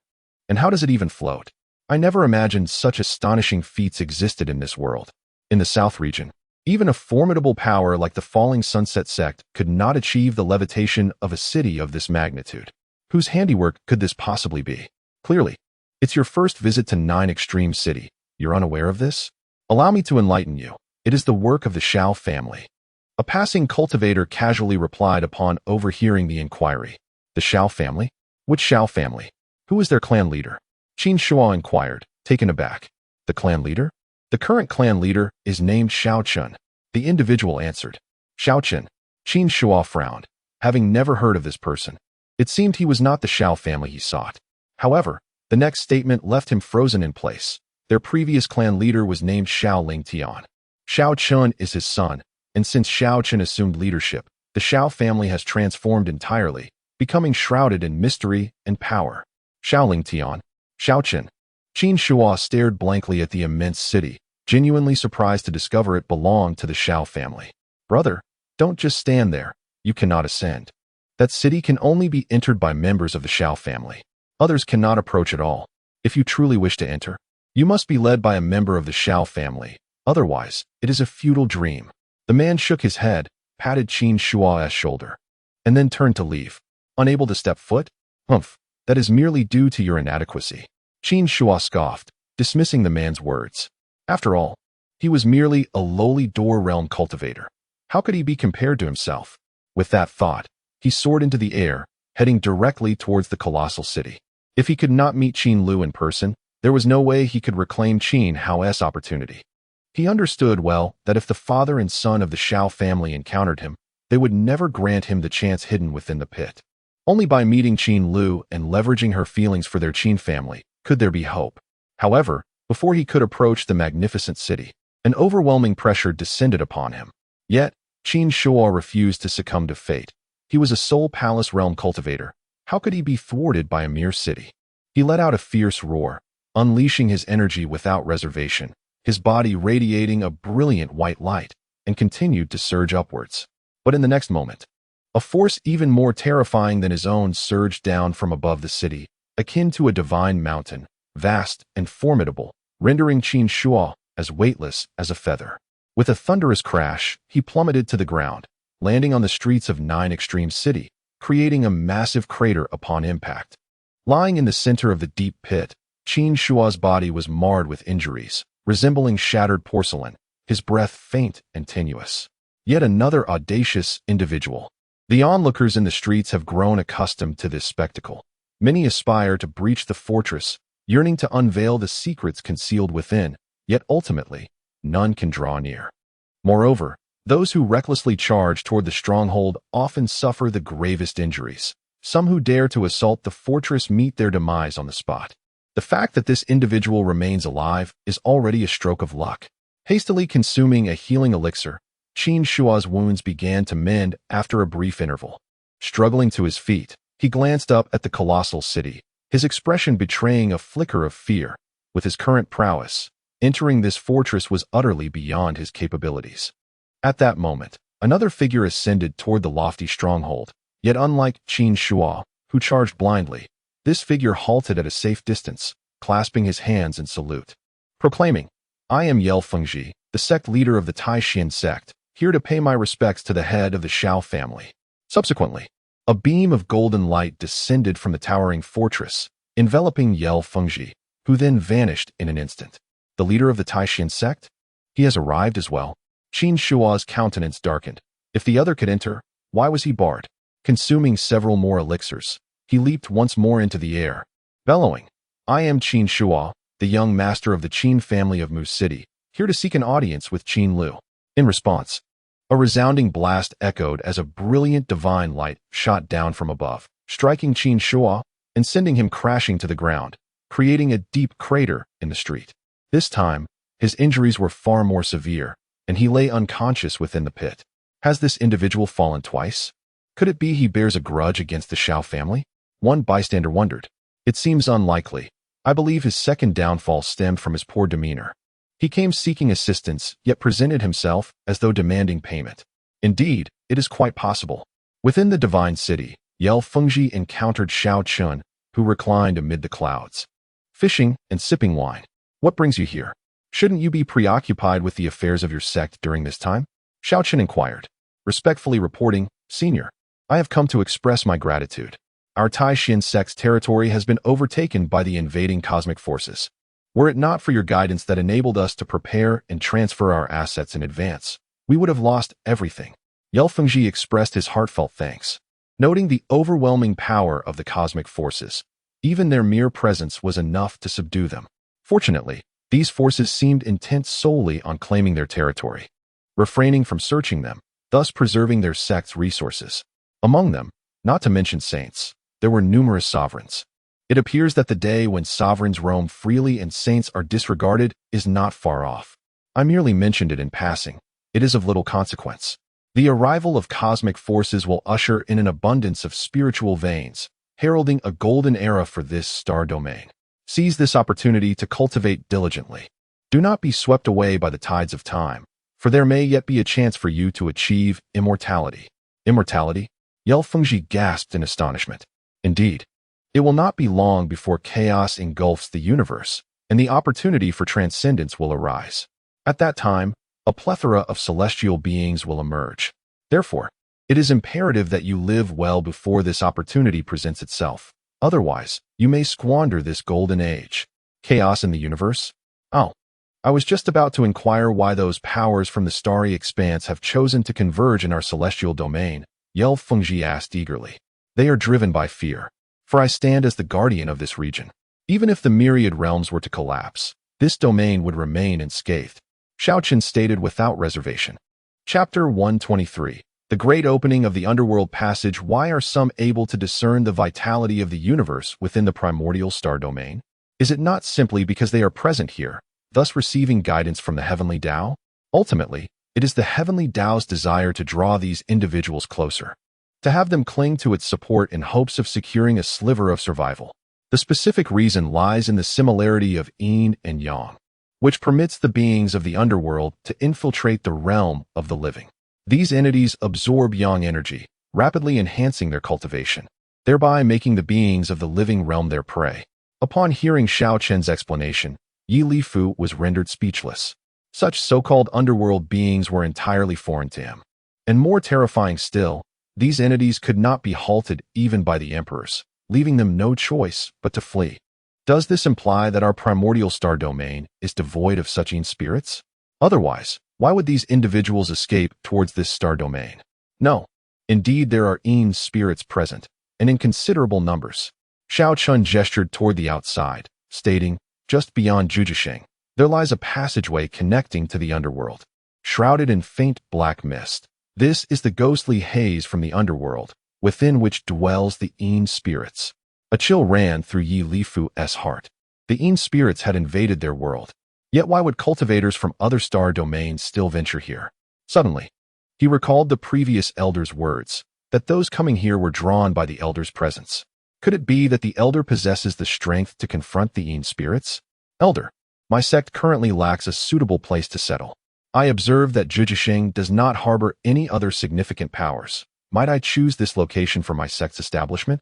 And how does it even float? I never imagined such astonishing feats existed in this world." In the South region, even a formidable power like the Falling Sunset sect could not achieve the levitation of a city of this magnitude. Whose handiwork could this possibly be? Clearly, it's your first visit to Nine Extremes City. You're unaware of this? Allow me to enlighten you. It is the work of the Xiao family. A passing cultivator casually replied upon overhearing the inquiry. The Xiao family? Which Xiao family? Who is their clan leader? Qin Shuo inquired, taken aback. The clan leader? The current clan leader is named Xiao Chen. The individual answered. Xiao Chen. Qin Shuo frowned, having never heard of this person. It seemed he was not the Xiao family he sought. However, the next statement left him frozen in place. Their previous clan leader was named Xiao Ling Tian. Xiao Chen is his son, and since Xiao Chen assumed leadership, the Xiao family has transformed entirely, becoming shrouded in mystery and power. Xiaoling Tian, Xiao Chen. Qin Shuo stared blankly at the immense city, genuinely surprised to discover it belonged to the Xiao family. Brother, don't just stand there. You cannot ascend. That city can only be entered by members of the Xiao family. Others cannot approach at all. If you truly wish to enter, you must be led by a member of the Xiao family. Otherwise, it is a futile dream. The man shook his head, patted Qin Shuo's shoulder, and then turned to leave. Unable to step foot? Humph, that is merely due to your inadequacy. Qin Shuo scoffed, dismissing the man's words. After all, he was merely a lowly door realm cultivator. How could he be compared to himself? With that thought, he soared into the air, heading directly towards the colossal city. If he could not meet Qin Lu in person, there was no way he could reclaim Qin Hao's opportunity. He understood well that if the father and son of the Xiao family encountered him, they would never grant him the chance hidden within the pit. Only by meeting Qin Lu and leveraging her feelings for their Qin family could there be hope. However, before he could approach the magnificent city, an overwhelming pressure descended upon him. Yet, Qin Shuo refused to succumb to fate. He was a soul palace realm cultivator. How could he be thwarted by a mere city? He let out a fierce roar, unleashing his energy without reservation, his body radiating a brilliant white light, and continued to surge upwards. But in the next moment, a force even more terrifying than his own surged down from above the city, akin to a divine mountain, vast and formidable, rendering Qin Shuo as weightless as a feather. With a thunderous crash, he plummeted to the ground, landing on the streets of Nine Extremes City, creating a massive crater upon impact. Lying in the center of the deep pit, Qin Shua's body was marred with injuries, resembling shattered porcelain, his breath faint and tenuous. Yet another audacious individual. The onlookers in the streets have grown accustomed to this spectacle. Many aspire to breach the fortress, yearning to unveil the secrets concealed within, yet ultimately, none can draw near. Moreover, those who recklessly charge toward the stronghold often suffer the gravest injuries. Some who dare to assault the fortress meet their demise on the spot. The fact that this individual remains alive is already a stroke of luck. Hastily consuming a healing elixir, Qin Shua's wounds began to mend after a brief interval. Struggling to his feet, he glanced up at the colossal city, his expression betraying a flicker of fear. With his current prowess, entering this fortress was utterly beyond his capabilities. At that moment, another figure ascended toward the lofty stronghold, yet unlike Qin Shua, who charged blindly, this figure halted at a safe distance, clasping his hands in salute. Proclaiming, "I am Yel Fengji, the sect leader of the Taishan sect, here to pay my respects to the head of the Xiao family." Subsequently, a beam of golden light descended from the towering fortress, enveloping Yel Fengji, who then vanished in an instant. The leader of the Taishan sect? He has arrived as well. Qin Shua's countenance darkened. If the other could enter, why was he barred? Consuming several more elixirs, he leaped once more into the air, bellowing, "I am Qin Shua, the young master of the Qin family of Mu City, here to seek an audience with Qin Lu." In response, a resounding blast echoed as a brilliant divine light shot down from above, striking Qin Shua and sending him crashing to the ground, creating a deep crater in the street. This time, his injuries were far more severe, and he lay unconscious within the pit. Has this individual fallen twice? Could it be he bears a grudge against the Xiao family? One bystander wondered. It seems unlikely. I believe his second downfall stemmed from his poor demeanor. He came seeking assistance, yet presented himself as though demanding payment. Indeed, it is quite possible. Within the divine city, Yel Fengji encountered Xiao Chen, who reclined amid the clouds, fishing and sipping wine. "What brings you here? Shouldn't you be preoccupied with the affairs of your sect during this time?" Xiao Chen inquired, respectfully reporting, "Senior, I have come to express my gratitude. Our Taishan sect's territory has been overtaken by the invading cosmic forces. Were it not for your guidance that enabled us to prepare and transfer our assets in advance, we would have lost everything." Yel Fengji expressed his heartfelt thanks, noting the overwhelming power of the cosmic forces. Even their mere presence was enough to subdue them. Fortunately, these forces seemed intent solely on claiming their territory, refraining from searching them, thus preserving their sect's resources. Among them, not to mention saints, there were numerous sovereigns. It appears that the day when sovereigns roam freely and saints are disregarded is not far off. I merely mentioned it in passing. It is of little consequence. The arrival of cosmic forces will usher in an abundance of spiritual veins, heralding a golden era for this star domain. Seize this opportunity to cultivate diligently. Do not be swept away by the tides of time, for there may yet be a chance for you to achieve immortality. Immortality? Yel Fengji gasped in astonishment. Indeed, it will not be long before chaos engulfs the universe, and the opportunity for transcendence will arise. At that time, a plethora of celestial beings will emerge. Therefore, it is imperative that you live well before this opportunity presents itself. Otherwise, you may squander this golden age. Chaos in the universe? Oh, I was just about to inquire why those powers from the starry expanse have chosen to converge in our celestial domain, Yel Fengji asked eagerly. They are driven by fear, for I stand as the guardian of this region. Even if the myriad realms were to collapse, this domain would remain unscathed, Xiao Chen stated without reservation. Chapter 123. The Great Opening of the Underworld Passage. Why are some able to discern the vitality of the universe within the primordial star domain? Is it not simply because they are present here, thus receiving guidance from the Heavenly Dao? Ultimately, it is the Heavenly Dao's desire to draw these individuals closer, to have them cling to its support in hopes of securing a sliver of survival. The specific reason lies in the similarity of yin and yang, which permits the beings of the underworld to infiltrate the realm of the living. These entities absorb yang energy, rapidly enhancing their cultivation, thereby making the beings of the living realm their prey. Upon hearing Xiao Chen's explanation, Yi Lifu was rendered speechless. Such so-called underworld beings were entirely foreign to him. And more terrifying still, These entities could not be halted even by the emperors, leaving them no choice but to flee. Does this imply that our primordial star domain is devoid of such spirits? Otherwise, why would these individuals escape towards this star domain? No. Indeed, there are spirits present, and in considerable numbers. Xiao Chen gestured toward the outside, stating, just beyond Jujisheng, there lies a passageway connecting to the underworld. Shrouded in faint black mist, this is the ghostly haze from the underworld, within which dwells the spirits. A chill ran through Yi Lifu's heart. The spirits had invaded their world. Yet why would cultivators from other star domains still venture here? Suddenly, he recalled the previous elder's words, that those coming here were drawn by the elder's presence. Could it be that the elder possesses the strength to confront the spirits? Elder, my sect currently lacks a suitable place to settle. I observe that Jujisheng does not harbor any other significant powers. Might I choose this location for my sect's establishment?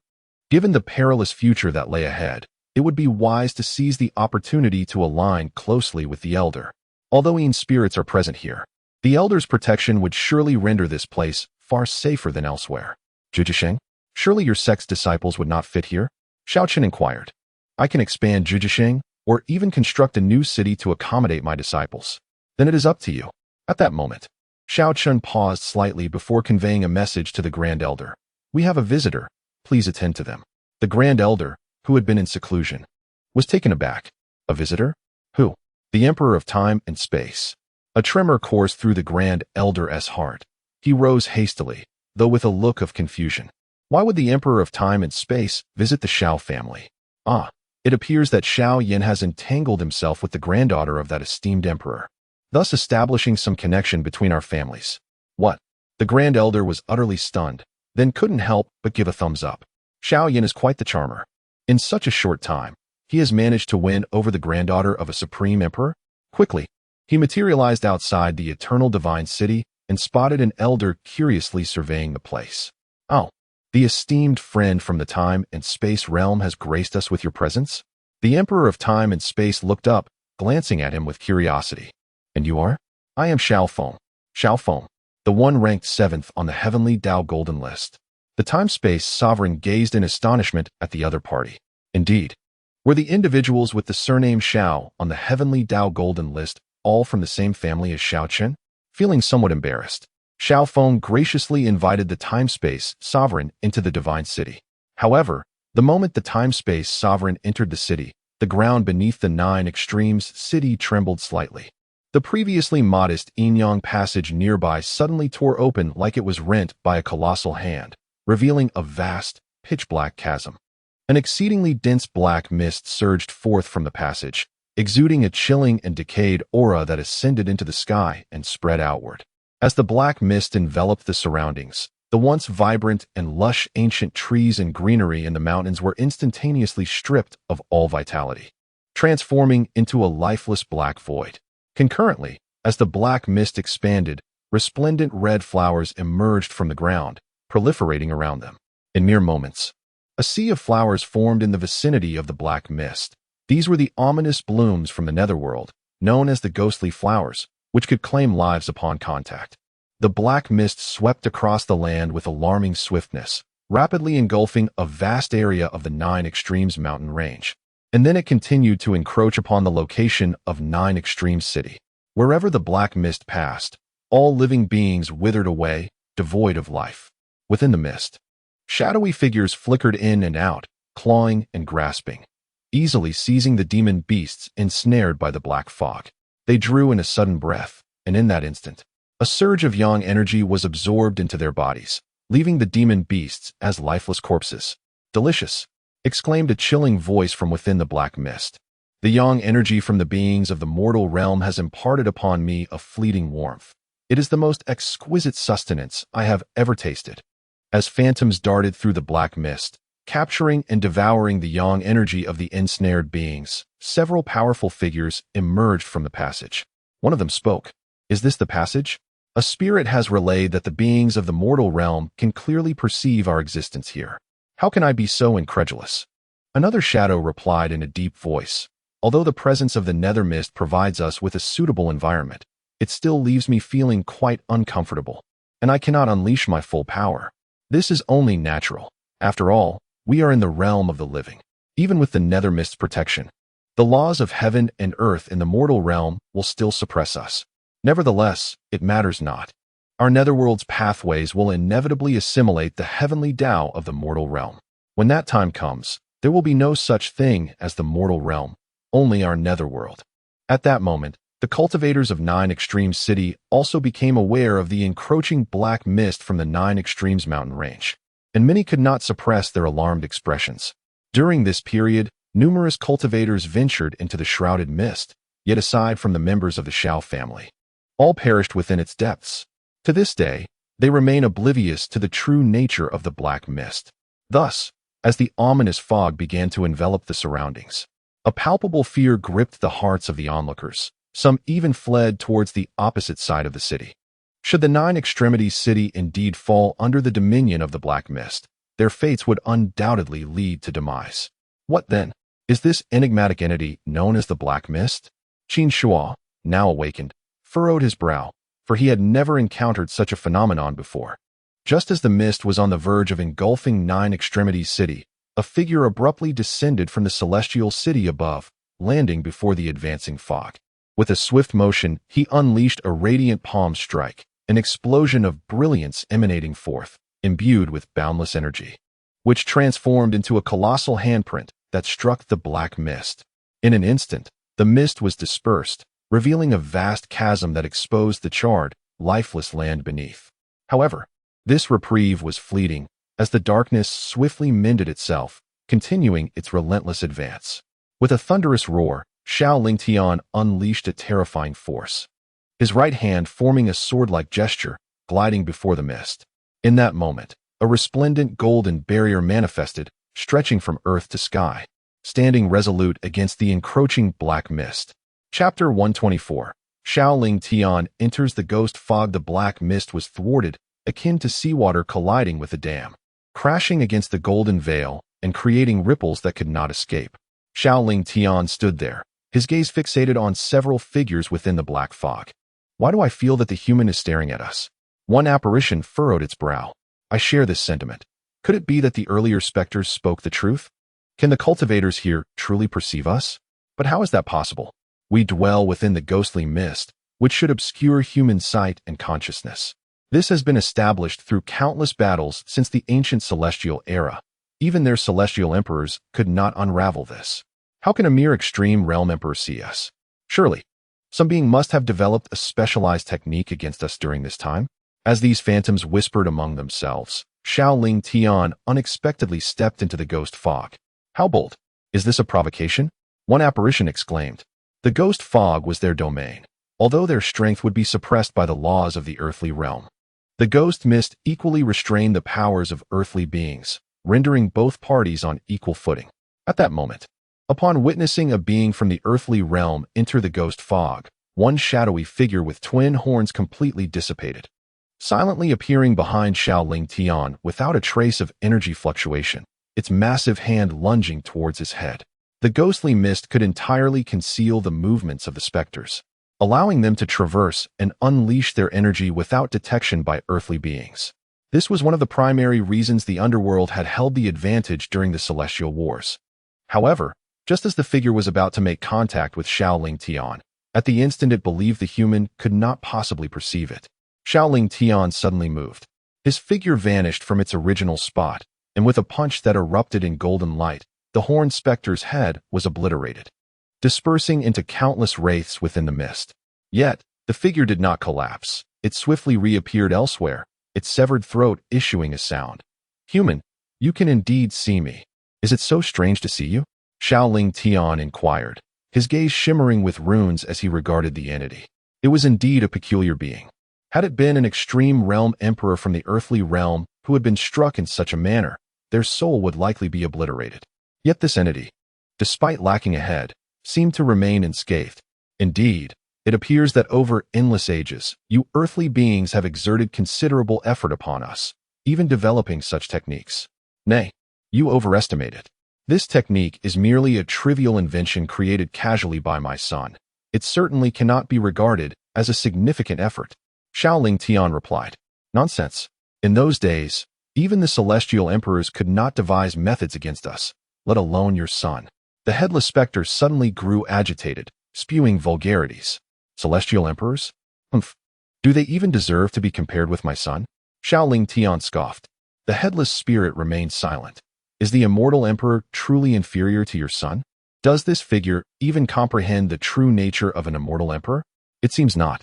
Given the perilous future that lay ahead, it would be wise to seize the opportunity to align closely with the elder. Although spirits are present here, the elder's protection would surely render this place far safer than elsewhere. Jujisheng, surely your sect's disciples would not fit here? Xiao Chen inquired. I can expand Jujisheng, or even construct a new city to accommodate my disciples. Then it is up to you. At that moment, Xiao Chen paused slightly before conveying a message to the Grand Elder. We have a visitor. Please attend to them. The Grand Elder, who had been in seclusion, was taken aback. A visitor? Who? The Emperor of Time and Space. A tremor coursed through the Grand Elder's heart. He rose hastily, though with a look of confusion. Why would the Emperor of Time and Space visit the Xiao family? Ah, it appears that Xiao Yan has entangled himself with the granddaughter of that esteemed emperor, thus establishing some connection between our families. What? The Grand Elder was utterly stunned, then couldn't help but give a thumbs up. Xiao Yan is quite the charmer. In such a short time, he has managed to win over the granddaughter of a supreme emperor. Quickly, he materialized outside the eternal divine city and spotted an elder curiously surveying the place. Oh, the esteemed friend from the time and space realm has graced us with your presence? The Emperor of Time and Space looked up, glancing at him with curiosity. And you are? I am Xiao Feng, the one ranked 7th on the Heavenly Dao Golden List. The time-space sovereign gazed in astonishment at the other party. Indeed, were the individuals with the surname Xiao on the Heavenly Dao Golden List all from the same family as Xiao Chen? Feeling somewhat embarrassed, Xiao Feng graciously invited the time-space sovereign into the divine city. However, the moment the time-space sovereign entered the city, the ground beneath the 9 Extremes city trembled slightly. The previously modest yin-yang passage nearby suddenly tore open like it was rent by a colossal hand, revealing a vast, pitch-black chasm. An exceedingly dense black mist surged forth from the passage, exuding a chilling and decayed aura that ascended into the sky and spread outward. As the black mist enveloped the surroundings, the once vibrant and lush ancient trees and greenery in the mountains were instantaneously stripped of all vitality, transforming into a lifeless black void. Concurrently, as the black mist expanded, resplendent red flowers emerged from the ground, proliferating around them. In mere moments, a sea of flowers formed in the vicinity of the black mist. These were the ominous blooms from the netherworld, known as the ghostly flowers, which could claim lives upon contact. The black mist swept across the land with alarming swiftness, rapidly engulfing a vast area of the 9 Extremes mountain range. And then it continued to encroach upon the location of 9 Extremes city. Wherever the black mist passed, all living beings withered away, devoid of life. Within the mist, shadowy figures flickered in and out, clawing and grasping, easily seizing the demon beasts ensnared by the black fog. They drew in a sudden breath, and in that instant, a surge of yang energy was absorbed into their bodies, leaving the demon beasts as lifeless corpses. Delicious! Exclaimed a chilling voice from within the black mist. The yang energy from the beings of the mortal realm has imparted upon me a fleeting warmth. It is the most exquisite sustenance I have ever tasted. As phantoms darted through the black mist, capturing and devouring the yang energy of the ensnared beings, several powerful figures emerged from the passage. One of them spoke. Is this the passage? A spirit has relayed that the beings of the mortal realm can clearly perceive our existence here. How can I be so incredulous? Another shadow replied in a deep voice. Although the presence of the nether mist provides us with a suitable environment, it still leaves me feeling quite uncomfortable, and I cannot unleash my full power. This is only natural. After all, we are in the realm of the living. Even with the nether mist's protection, the laws of heaven and earth in the mortal realm will still suppress us. Nevertheless, it matters not. Our netherworld's pathways will inevitably assimilate the heavenly Tao of the mortal realm. When that time comes, there will be no such thing as the mortal realm, only our netherworld. At that moment, the cultivators of Nine Extremes City also became aware of the encroaching black mist from the Nine Extremes mountain range, and many could not suppress their alarmed expressions. During this period, numerous cultivators ventured into the shrouded mist, yet aside from the members of the Xiao family, all perished within its depths. To this day, they remain oblivious to the true nature of the black mist. Thus, as the ominous fog began to envelop the surroundings, a palpable fear gripped the hearts of the onlookers. Some even fled towards the opposite side of the city. Should the Nine Extremities City indeed fall under the dominion of the black mist, their fates would undoubtedly lead to demise. What then? Is this enigmatic entity known as the black mist? Qin Shuo, now awakened, furrowed his brow, for he had never encountered such a phenomenon before. Just as the mist was on the verge of engulfing Nine Extremities City, a figure abruptly descended from the celestial city above, landing before the advancing fog. With a swift motion, he unleashed a radiant palm strike, an explosion of brilliance emanating forth, imbued with boundless energy, which transformed into a colossal handprint that struck the black mist. In an instant, the mist was dispersed, revealing a vast chasm that exposed the charred, lifeless land beneath. However, this reprieve was fleeting, as the darkness swiftly mended itself, continuing its relentless advance. With a thunderous roar, Xiao Lingtian unleashed a terrifying force, his right hand forming a sword-like gesture, gliding before the mist. In that moment, a resplendent golden barrier manifested, stretching from earth to sky, standing resolute against the encroaching black mist. Chapter 124. Xiao Lingtian enters the ghost fog. The black mist was thwarted, akin to seawater colliding with a dam, crashing against the golden veil and creating ripples that could not escape. Xiao Lingtian stood there, his gaze fixated on several figures within the black fog. Why do I feel that the human is staring at us? One apparition furrowed its brow. I share this sentiment. Could it be that the earlier specters spoke the truth? Can the cultivators here truly perceive us? But how is that possible? We dwell within the ghostly mist, which should obscure human sight and consciousness. This has been established through countless battles since the ancient celestial era. Even their celestial emperors could not unravel this. How can a mere extreme realm emperor see us? Surely, some being must have developed a specialized technique against us during this time. As these phantoms whispered among themselves, Xiao Lingtian unexpectedly stepped into the ghost fog. How bold! Is this a provocation? One apparition exclaimed. The ghost fog was their domain, although their strength would be suppressed by the laws of the earthly realm. The ghost mist equally restrained the powers of earthly beings, rendering both parties on equal footing. At that moment, upon witnessing a being from the earthly realm enter the ghost fog, one shadowy figure with twin horns completely dissipated, silently appearing behind Xiao Lingtian without a trace of energy fluctuation, its massive hand lunging towards his head. The ghostly mist could entirely conceal the movements of the specters, allowing them to traverse and unleash their energy without detection by earthly beings. This was one of the primary reasons the underworld had held the advantage during the celestial wars. However, just as the figure was about to make contact with Xiao Lingtian, at the instant it believed the human could not possibly perceive it, Xiao Lingtian suddenly moved. His figure vanished from its original spot, and with a punch that erupted in golden light, the horned specter's head was obliterated, dispersing into countless wraiths within the mist. Yet, the figure did not collapse. It swiftly reappeared elsewhere, its severed throat issuing a sound. Human, you can indeed see me. Is it so strange to see you? Xiao Lingtian inquired, his gaze shimmering with runes as he regarded the entity. It was indeed a peculiar being. Had it been an extreme realm emperor from the earthly realm who had been struck in such a manner, their soul would likely be obliterated. Yet this entity, despite lacking a head, seemed to remain unscathed. Indeed, it appears that over endless ages, you earthly beings have exerted considerable effort upon us, even developing such techniques. Nay, you overestimate it. This technique is merely a trivial invention created casually by my son. It certainly cannot be regarded as a significant effort. Xiao Lingtian replied. Nonsense. In those days, Even the celestial emperors could not devise methods against us, let alone your son. The headless specter suddenly grew agitated, spewing vulgarities. Celestial emperors? Humph. Do they even deserve to be compared with my son? Xiao Ling Tian scoffed. The headless spirit remained silent. Is the immortal emperor truly inferior to your son? Does this figure even comprehend the true nature of an immortal emperor? It seems not.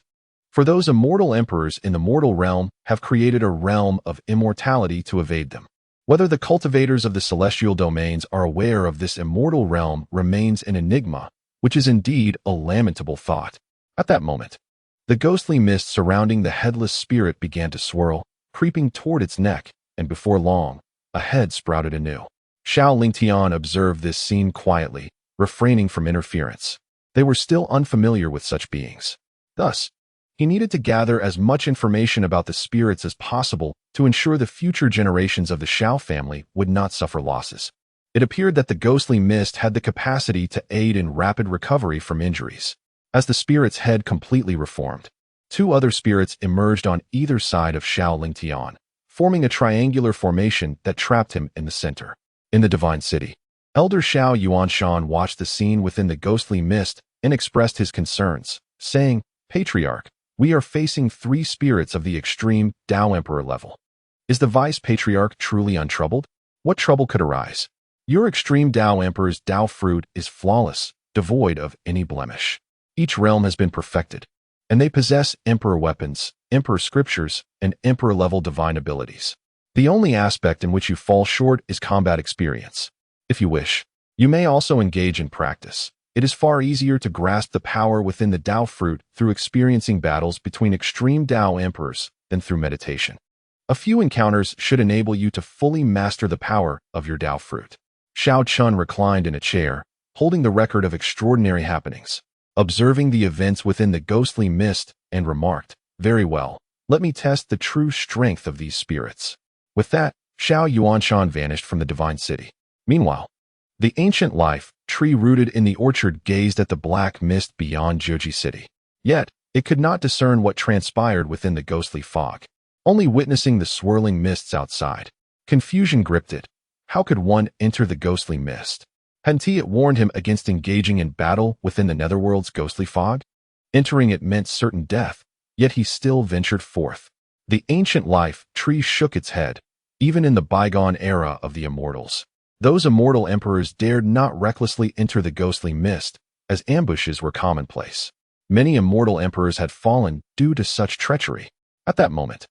For those immortal emperors in the mortal realm have created a realm of immortality to evade them. Whether the cultivators of the celestial domains are aware of this immortal realm remains an enigma, which is indeed a lamentable thought. At that moment, the ghostly mist surrounding the headless spirit began to swirl, creeping toward its neck, and before long, a head sprouted anew. Xiao Lingtian observed this scene quietly, refraining from interference. They were still unfamiliar with such beings. Thus, he needed to gather as much information about the spirits as possible to ensure the future generations of the Xiao family would not suffer losses. It appeared that the ghostly mist had the capacity to aid in rapid recovery from injuries. As the spirit's head completely reformed, two other spirits emerged on either side of Xiao Lingtian, forming a triangular formation that trapped him in the center. In the Divine City, Elder Xiao Yuanshan watched the scene within the ghostly mist and expressed his concerns, saying, "Patriarch, we are facing three spirits of the extreme Dao Emperor level. Is the Vice Patriarch truly untroubled? What trouble could arise? Your extreme Dao Emperor's Dao fruit is flawless, devoid of any blemish. Each realm has been perfected, and they possess Emperor weapons, Emperor scriptures, and Emperor-level divine abilities. The only aspect in which you fall short is combat experience. If you wish, you may also engage in practice. It is far easier to grasp the power within the Dao fruit through experiencing battles between extreme Dao emperors than through meditation. A few encounters should enable you to fully master the power of your Dao fruit." Xiao Chen reclined in a chair, holding the record of extraordinary happenings, observing the events within the ghostly mist, and remarked, "Very well, let me test the true strength of these spirits." With that, Xiao Yuanshan vanished from the Divine City. Meanwhile, the ancient life tree rooted in the orchard gazed at the black mist beyond Joji City. Yet, it could not discern what transpired within the ghostly fog, only witnessing the swirling mists outside. Confusion gripped it. How could one enter the ghostly mist? Hadn't it warned him against engaging in battle within the netherworld's ghostly fog? Entering it meant certain death, yet he still ventured forth. The ancient life tree shook its head, even in the bygone era of the immortals. Those immortal emperors dared not recklessly enter the ghostly mist, as ambushes were commonplace. Many immortal emperors had fallen due to such treachery. At that moment,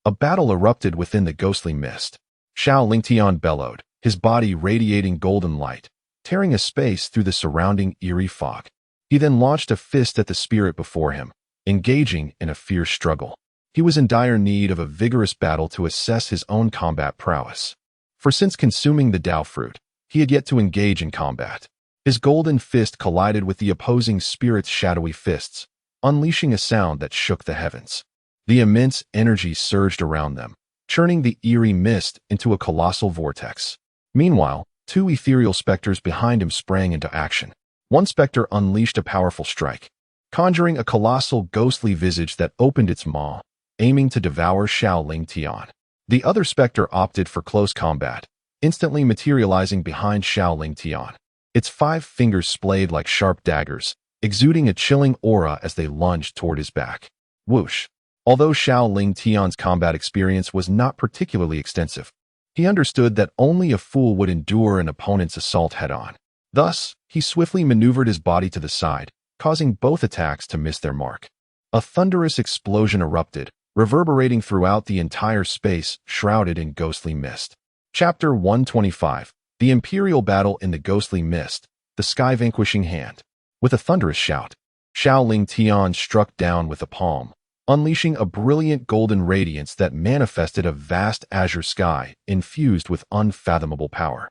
a battle erupted within the ghostly mist. Xiao Lingtian bellowed, his body radiating golden light, tearing a space through the surrounding eerie fog. He then launched a fist at the spirit before him, engaging in a fierce struggle. He was in dire need of a vigorous battle to assess his own combat prowess. For since consuming the Dao fruit, he had yet to engage in combat. His golden fist collided with the opposing spirit's shadowy fists, unleashing a sound that shook the heavens. The immense energy surged around them, churning the eerie mist into a colossal vortex. Meanwhile, two ethereal specters behind him sprang into action. One specter unleashed a powerful strike, conjuring a colossal ghostly visage that opened its maw, aiming to devour Xiao Lingtian. The other specter opted for close combat, instantly materializing behind Xiao Lingtian. Its 5 fingers splayed like sharp daggers, exuding a chilling aura as they lunged toward his back. Whoosh! Although Xiao Lingtian's combat experience was not particularly extensive, he understood that only a fool would endure an opponent's assault head-on. Thus, he swiftly maneuvered his body to the side, causing both attacks to miss their mark. A thunderous explosion erupted, reverberating throughout the entire space shrouded in ghostly mist. Chapter 125. The Imperial Battle in the Ghostly Mist, the Sky-Vanquishing Hand. With a thunderous shout, Xiao Lingtian struck down with a palm, unleashing a brilliant golden radiance that manifested a vast azure sky infused with unfathomable power,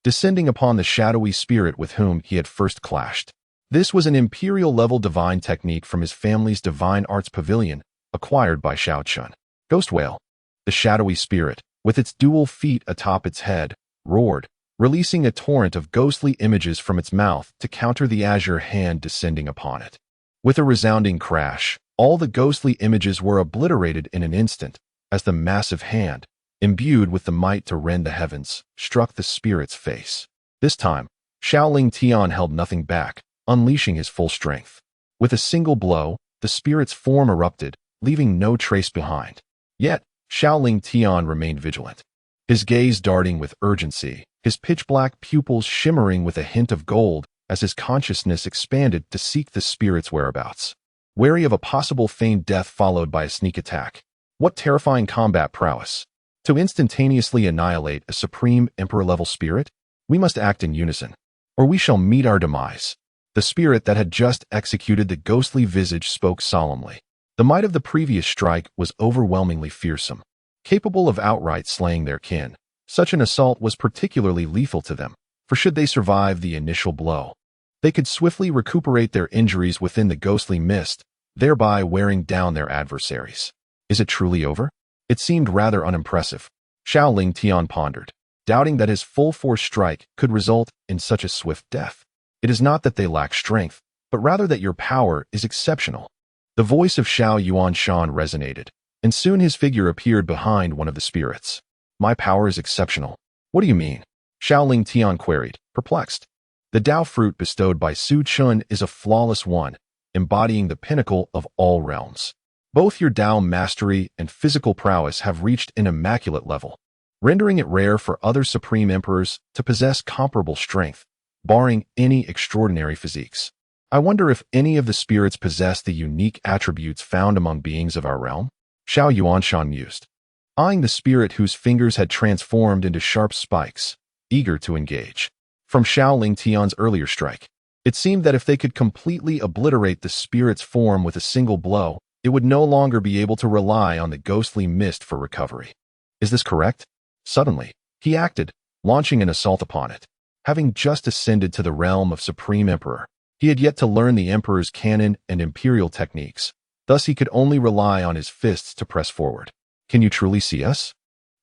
descending upon the shadowy spirit with whom he had first clashed. This was an Imperial-level divine technique from his family's Divine Arts Pavilion, acquired by Xiao Chen. Ghost Whale. The shadowy spirit, with its dual feet atop its head, roared, releasing a torrent of ghostly images from its mouth to counter the azure hand descending upon it. With a resounding crash, all the ghostly images were obliterated in an instant, as the massive hand, imbued with the might to rend the heavens, struck the spirit's face. This time, Xiao Tian held nothing back, unleashing his full strength. With a single blow, the spirit's form erupted, leaving no trace behind. Yet, Xiao Tian remained vigilant. His gaze darting with urgency, his pitch-black pupils shimmering with a hint of gold as his consciousness expanded to seek the spirit's whereabouts. Wary of a possible feigned death followed by a sneak attack. What terrifying combat prowess! To instantaneously annihilate a supreme emperor-level spirit? We must act in unison, or we shall meet our demise. The spirit that had just executed the ghostly visage spoke solemnly. The might of the previous strike was overwhelmingly fearsome, capable of outright slaying their kin. Such an assault was particularly lethal to them, for should they survive the initial blow, they could swiftly recuperate their injuries within the ghostly mist, thereby wearing down their adversaries. Is it truly over? It seemed rather unimpressive. Xiao Tian pondered, doubting that his full-force strike could result in such a swift death. It is not that they lack strength, but rather that your power is exceptional. The voice of Xiao Yuanshan resonated, and soon his figure appeared behind one of the spirits. My power is exceptional. What do you mean? Xiao Tian queried, perplexed. The Dao fruit bestowed by Su Chun is a flawless one, embodying the pinnacle of all realms. Both your Dao mastery and physical prowess have reached an immaculate level, rendering it rare for other supreme emperors to possess comparable strength, barring any extraordinary physiques. I wonder if any of the spirits possess the unique attributes found among beings of our realm? Xiao Yuanshan mused, eyeing the spirit whose fingers had transformed into sharp spikes, eager to engage. From Xiao Tian's earlier strike, it seemed that if they could completely obliterate the spirit's form with a single blow, it would no longer be able to rely on the ghostly mist for recovery. Is this correct? Suddenly, he acted, launching an assault upon it. Having just ascended to the realm of Supreme Emperor, he had yet to learn the Emperor's canon and imperial techniques. Thus he could only rely on his fists to press forward. Can you truly see us?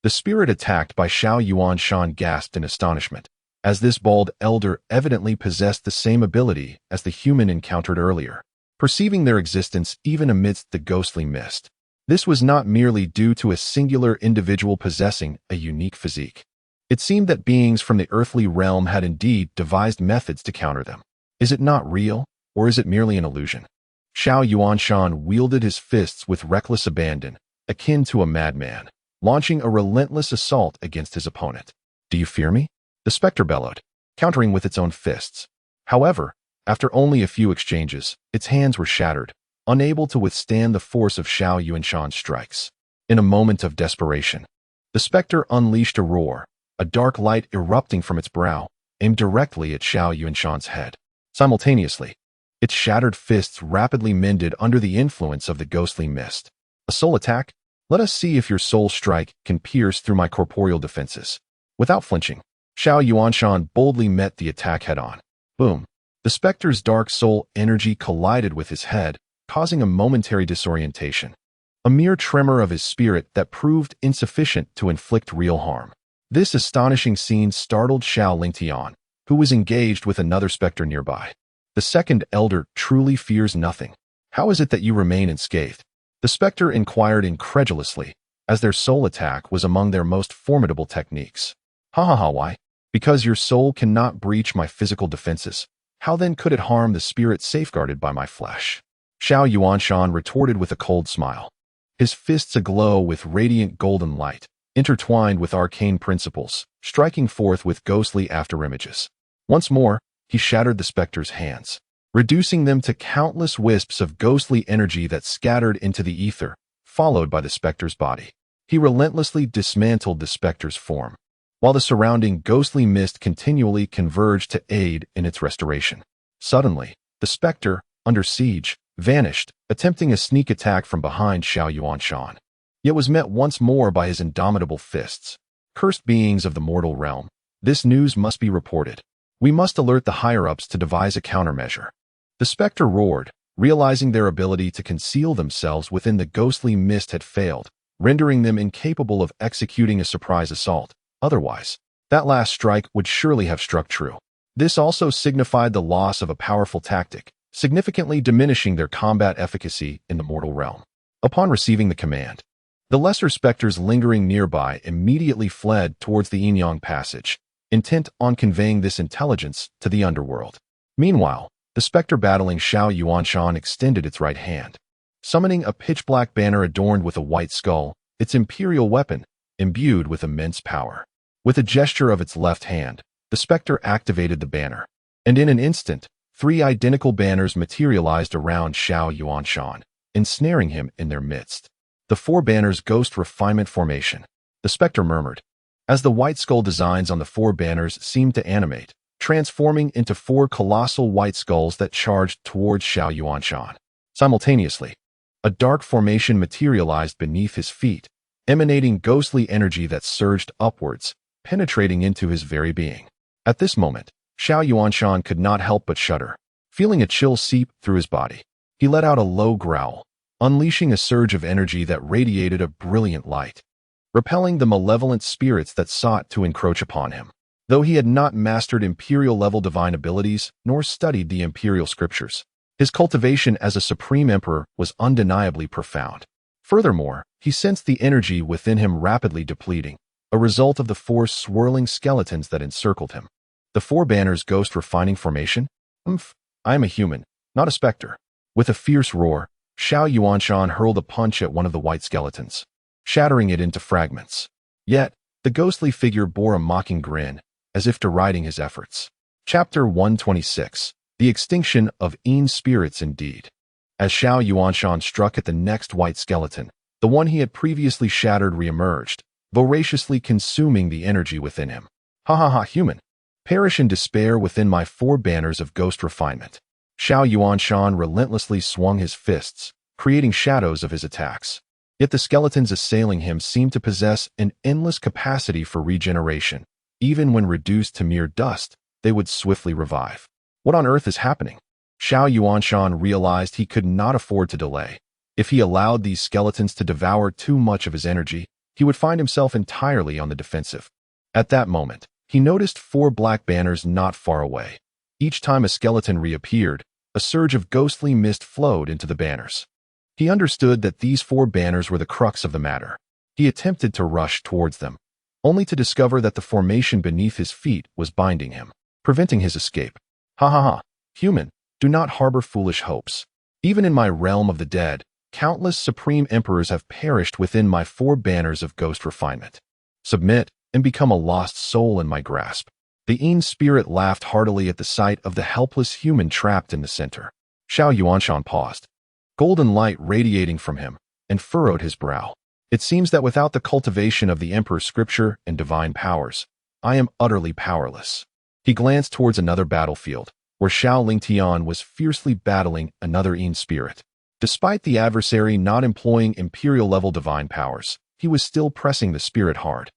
The spirit attacked by Xiao Yuanshan gasped in astonishment, as this bald elder evidently possessed the same ability as the human encountered earlier, perceiving their existence even amidst the ghostly mist. This was not merely due to a singular individual possessing a unique physique. It seemed that beings from the earthly realm had indeed devised methods to counter them. Is it not real, or is it merely an illusion? Xiao Yuanshan wielded his fists with reckless abandon, akin to a madman, launching a relentless assault against his opponent. Do you fear me? The specter bellowed, countering with its own fists. However, after only a few exchanges, its hands were shattered, unable to withstand the force of Xiao Yuanshan's strikes. In a moment of desperation, the specter unleashed a roar, a dark light erupting from its brow, aimed directly at Xiao Yuanshan's head. Simultaneously, its shattered fists rapidly mended under the influence of the ghostly mist. A soul attack? Let us see if your soul strike can pierce through my corporeal defenses. Without flinching, Xiao Yuanshan boldly met the attack head-on. Boom! The specter's dark soul energy collided with his head, causing a momentary disorientation. A mere tremor of his spirit that proved insufficient to inflict real harm. This astonishing scene startled Xiao Tian, who was engaged with another specter nearby. The second elder truly fears nothing. How is it that you remain unscathed? The specter inquired incredulously, as their soul attack was among their most formidable techniques. Why? Because your soul cannot breach my physical defenses. How then could it harm the spirit safeguarded by my flesh? Xiao Yuanshan retorted with a cold smile, his fists aglow with radiant golden light, intertwined with arcane principles, striking forth with ghostly afterimages. Once more, he shattered the specter's hands, reducing them to countless wisps of ghostly energy that scattered into the ether, followed by the specter's body. He relentlessly dismantled the specter's form, while the surrounding ghostly mist continually converged to aid in its restoration. Suddenly, the specter, under siege, vanished, attempting a sneak attack from behind Xiao Yuanshan, yet was met once more by his indomitable fists. Cursed beings of the mortal realm, this news must be reported. We must alert the higher-ups to devise a countermeasure. The specter roared, realizing their ability to conceal themselves within the ghostly mist had failed, rendering them incapable of executing a surprise assault. Otherwise, that last strike would surely have struck true. This also signified the loss of a powerful tactic, significantly diminishing their combat efficacy in the mortal realm. Upon receiving the command, The lesser specters lingering nearby immediately fled towards the Yin-Yang passage, intent on conveying this intelligence to the underworld. Meanwhile, the specter battling Xiao Yuanshan extended its right hand, summoning a pitch-black banner adorned with a white skull, its imperial weapon, imbued with immense power. With a gesture of its left hand, the specter activated the banner, and in an instant, 3 identical banners materialized around Xiao Yuanshan, ensnaring him in their midst. The 4 banners ghost refinement formation, the specter murmured, as the white skull designs on the 4 banners seemed to animate, transforming into 4 colossal white skulls that charged towards Xiao Yuanshan. Simultaneously, a dark formation materialized beneath his feet, emanating ghostly energy that surged upwards, penetrating into his very being. At this moment, Xiao Yuanshan could not help but shudder, feeling a chill seep through his body. He let out a low growl, unleashing a surge of energy that radiated a brilliant light, repelling the malevolent spirits that sought to encroach upon him. Though he had not mastered imperial-level divine abilities nor studied the imperial scriptures, his cultivation as a supreme emperor was undeniably profound. Furthermore, he sensed the energy within him rapidly depleting, a result of the 4 swirling skeletons that encircled him. The 4 banners ghost refining formation? I am a human, not a specter. With a fierce roar, Xiao Yuanshan hurled a punch at one of the white skeletons, shattering it into fragments. Yet, the ghostly figure bore a mocking grin, as if deriding his efforts. Chapter 126. The Extinction of Yin Spirits Indeed. As Xiao Yuanshan struck at the next white skeleton, the one he had previously shattered reemerged, voraciously consuming the energy within him. Ha ha ha, human! Perish in despair within my 4 banners of ghost refinement. Xiao Yuanshan relentlessly swung his fists, creating shadows of his attacks. Yet the skeletons assailing him seemed to possess an endless capacity for regeneration. Even when reduced to mere dust, they would swiftly revive. What on earth is happening? Xiao Yuanshan realized he could not afford to delay. If he allowed these skeletons to devour too much of his energy, he would find himself entirely on the defensive. At that moment, he noticed 4 black banners not far away. Each time a skeleton reappeared, a surge of ghostly mist flowed into the banners. He understood that these 4 banners were the crux of the matter. He attempted to rush towards them, only to discover that the formation beneath his feet was binding him, preventing his escape. Ha ha ha, human, do not harbor foolish hopes. Even in my realm of the dead, countless supreme emperors have perished within my 4 banners of ghost refinement. Submit and become a lost soul in my grasp. The Yin spirit laughed heartily at the sight of the helpless human trapped in the center. Xiao Yuanshan paused, golden light radiating from him, and furrowed his brow. It seems that without the cultivation of the Emperor's scripture and divine powers, I am utterly powerless. He glanced towards another battlefield, where Xiao Lingtian was fiercely battling another Yin spirit. Despite the adversary not employing imperial-level divine powers, he was still pressing the spirit hard.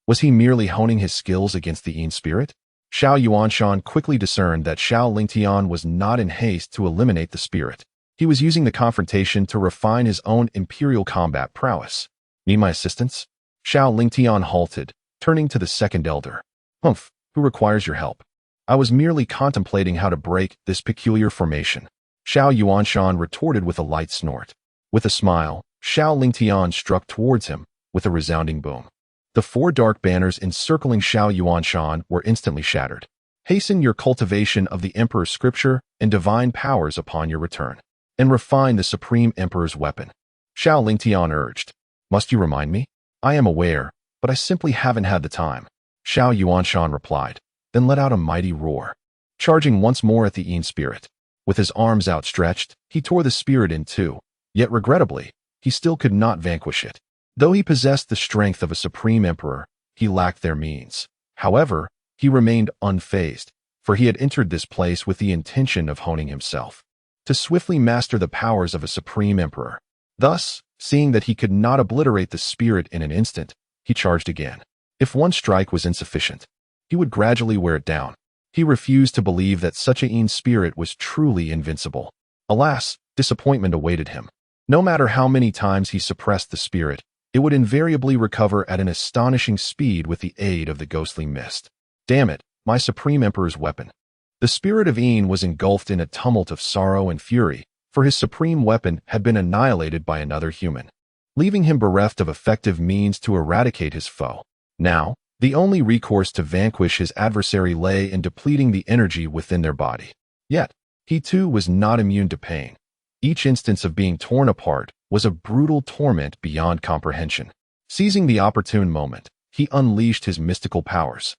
Was he merely honing his skills against the Yin spirit? Xiao Yuanshan quickly discerned that Xiao Lingtian was not in haste to eliminate the spirit. He was using the confrontation to refine his own imperial combat prowess. Need my assistance? Xiao Lingtian halted, turning to the second elder. Who requires your help? I was merely contemplating how to break this peculiar formation. Xiao Yuanshan retorted with a light snort. With a smile, Xiao Lingtian struck towards him, with a resounding boom. The 4 dark banners encircling Xiao Yuanshan were instantly shattered. Hasten your cultivation of the Emperor's scripture and divine powers upon your return, and refine the Supreme Emperor's weapon. Xiao Lingtian urged. Must you remind me? I am aware, but I simply haven't had the time. Xiao Yuanshan replied, then let out a mighty roar, charging once more at the Yin spirit. With his arms outstretched, he tore the spirit in 2, yet regrettably, he still could not vanquish it. Though he possessed the strength of a supreme emperor, he lacked their means. However, he remained unfazed, for he had entered this place with the intention of honing himself to swiftly master the powers of a supreme emperor. Thus, seeing that he could not obliterate the spirit in an instant, he charged again. If one strike was insufficient, he would gradually wear it down. He refused to believe that such a Yin spirit was truly invincible. Alas, disappointment awaited him. No matter how many times he suppressed the spirit, it would invariably recover at an astonishing speed with the aid of the ghostly mist. Damn it, my Supreme Emperor's weapon. The spirit of Yin was engulfed in a tumult of sorrow and fury, for his supreme weapon had been annihilated by another human. leaving him bereft of effective means to eradicate his foe. Now, the only recourse to vanquish his adversary lay in depleting the energy within their body. Yet, he too was not immune to pain. Each instance of being torn apart was a brutal torment beyond comprehension. Seizing the opportune moment, he unleashed his mystical powers,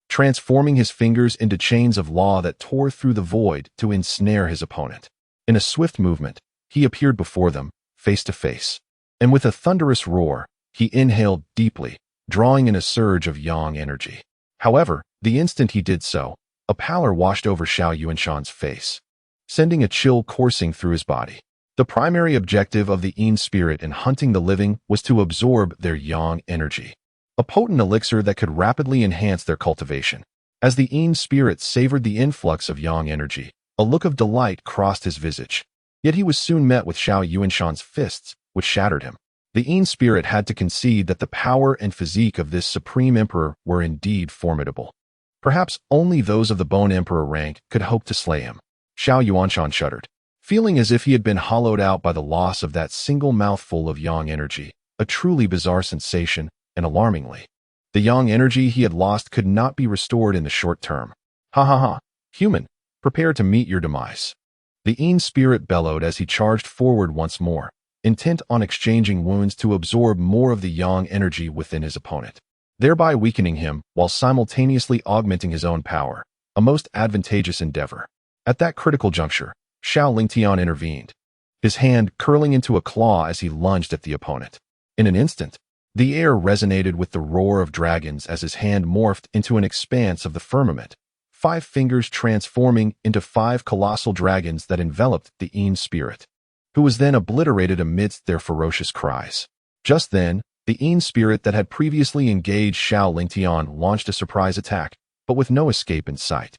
transforming his fingers into chains of law that tore through the void to ensnare his opponent. In a swift movement, he appeared before them, face to face. And with a thunderous roar, he inhaled deeply, drawing in a surge of yang energy. However, the instant he did so, a pallor washed over Xiao Yuanshan's face, sending a chill coursing through his body. The primary objective of the Yin spirit in hunting the living was to absorb their yang energy, a potent elixir that could rapidly enhance their cultivation. As the Yin spirit savored the influx of yang energy, a look of delight crossed his visage. Yet he was soon met with Xiao Yuanshan's fists, which shattered him. The Yin spirit had to concede that the power and physique of this supreme emperor were indeed formidable. Perhaps only those of the Bone Emperor rank could hope to slay him. Xiao Yuanshan shuddered, feeling as if he had been hollowed out by the loss of that single mouthful of yang energy, a truly bizarre sensation, and alarmingly, the yang energy he had lost could not be restored in the short term. Ha ha ha, human, prepare to meet your demise. The Yin spirit bellowed as he charged forward once more, intent on exchanging wounds to absorb more of the yang energy within his opponent, thereby weakening him while simultaneously augmenting his own power, a most advantageous endeavor. At that critical juncture, Xiao Lingtian intervened, his hand curling into a claw as he lunged at the opponent. In an instant, the air resonated with the roar of dragons as his hand morphed into an expanse of the firmament, 5 fingers transforming into 5 colossal dragons that enveloped the Yin spirit, who was then obliterated amidst their ferocious cries. Just then, the Yin spirit that had previously engaged Xiao Lingtian launched a surprise attack, but with no escape in sight.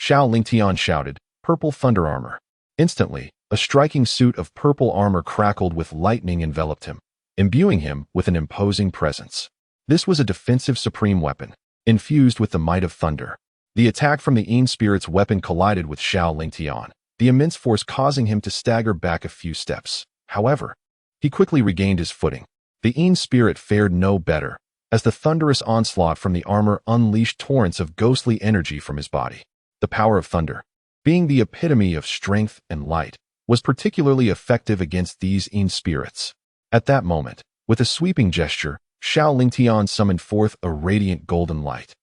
Xiao Lingtian shouted, "Purple thunder armor." Instantly, a striking suit of purple armor crackled with lightning enveloped him, imbuing him with an imposing presence. This was a defensive supreme weapon, infused with the might of thunder. The attack from the Yin spirit's weapon collided with Xiao Lingtian, the immense force causing him to stagger back a few steps. However, he quickly regained his footing. The Yin spirit fared no better, as the thunderous onslaught from the armor unleashed torrents of ghostly energy from his body. The power of thunder, being the epitome of strength and light, was particularly effective against these Yin spirits. At that moment, with a sweeping gesture, Xiao Lingtian summoned forth a radiant golden light,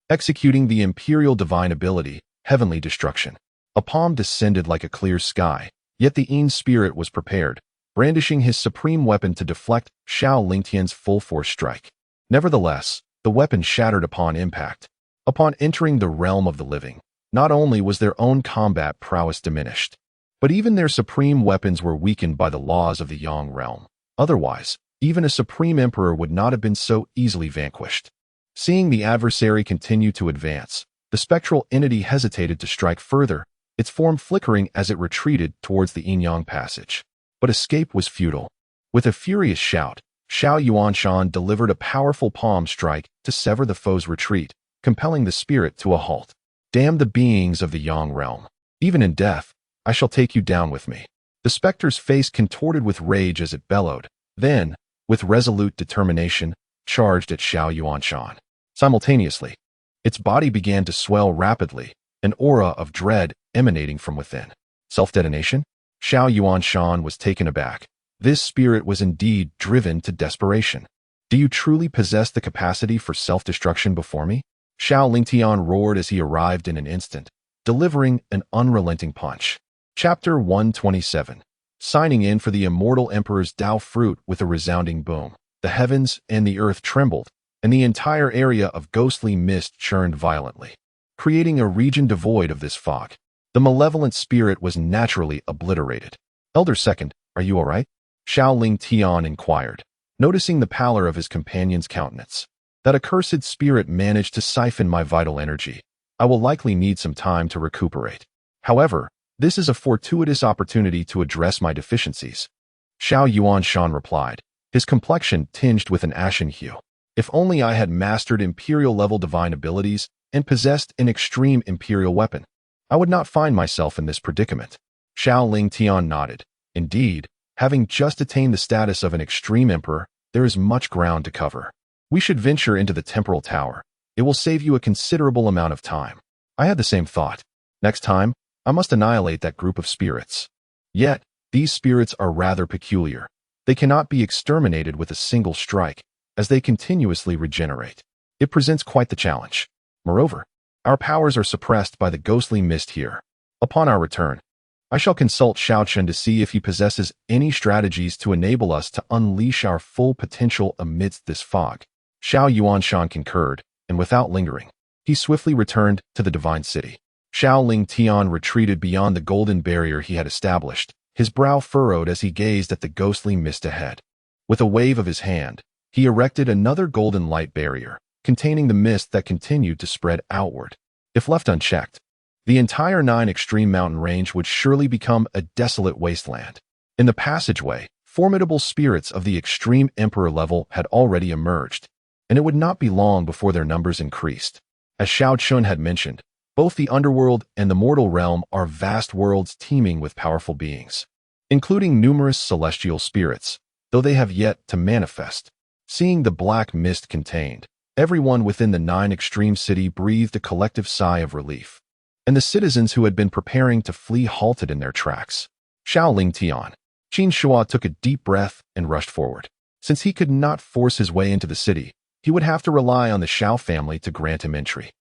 executing the imperial divine ability, Heavenly Destruction. A palm descended like a clear sky, yet the Yin spirit was prepared, brandishing his supreme weapon to deflect Xiao Lingtian's full-force strike. Nevertheless, the weapon shattered upon impact. Upon entering the realm of the living, not only was their own combat prowess diminished, but even their supreme weapons were weakened by the laws of the Yang realm. Otherwise, even a supreme emperor would not have been so easily vanquished. Seeing the adversary continue to advance, the spectral entity hesitated to strike further, its form flickering as it retreated towards the yin-yang passage. But escape was futile. With a furious shout, Xiao Yuanshan delivered a powerful palm strike to sever the foe's retreat, compelling the spirit to a halt. "Damn the beings of the Yang realm. Even in death, I shall take you down with me." The specter's face contorted with rage as it bellowed, then, with resolute determination, charged at Xiao Yuanshan. Simultaneously, its body began to swell rapidly, an aura of dread emanating from within. Self-detonation? Xiao Yuanshan was taken aback. This spirit was indeed driven to desperation. "Do you truly possess the capacity for self-destruction before me?" Xiao Lingtian roared as he arrived in an instant, delivering an unrelenting punch. Chapter 127. Signing in for the immortal emperor's Dao fruit with a resounding boom. The heavens and the earth trembled, and the entire area of ghostly mist churned violently, creating a region devoid of this fog. The malevolent spirit was naturally obliterated. "Elder Second, are you all right?" Xiao Lingtian inquired, noticing the pallor of his companion's countenance. "That accursed spirit managed to siphon my vital energy. I will likely need some time to recuperate. However, this is a fortuitous opportunity to address my deficiencies." Xiao Yuanshan replied, his complexion tinged with an ashen hue. "If only I had mastered imperial-level divine abilities and possessed an extreme imperial weapon, I would not find myself in this predicament." Xiao Lingtian nodded. Indeed, Having just attained the status of an extreme emperor, there is much ground to cover. We should venture into the temporal tower. It will save you a considerable amount of time. I had the same thought. Next time, I must annihilate that group of spirits. Yet, these spirits are rather peculiar. They cannot be exterminated with a single strike, as they continuously regenerate. It presents quite the challenge. Moreover, our powers are suppressed by the ghostly mist here. Upon our return, I shall consult Xiao Chen to see if he possesses any strategies to enable us to unleash our full potential amidst this fog. Xiao Yuanshan concurred, and without lingering, he swiftly returned to the divine city. Xiao Ling Tian retreated beyond the golden barrier he had established, his brow furrowed as he gazed at the ghostly mist ahead. With a wave of his hand, he erected another golden light barrier, containing the mist that continued to spread outward. If left unchecked, the entire 9 extreme mountain range would surely become a desolate wasteland. In the passageway, formidable spirits of the extreme emperor level had already emerged, and it would not be long before their numbers increased. As Xiao Chen had mentioned, both the underworld and the mortal realm are vast worlds teeming with powerful beings, including numerous celestial spirits, though they have yet to manifest. Seeing the black mist contained, everyone within the 9 extreme city breathed a collective sigh of relief, and the citizens who had been preparing to flee halted in their tracks. Xiao Ling Tian, Qin Shua took a deep breath and rushed forward. Since he could not force his way into the city, he would have to rely on the Xiao family to grant him entry.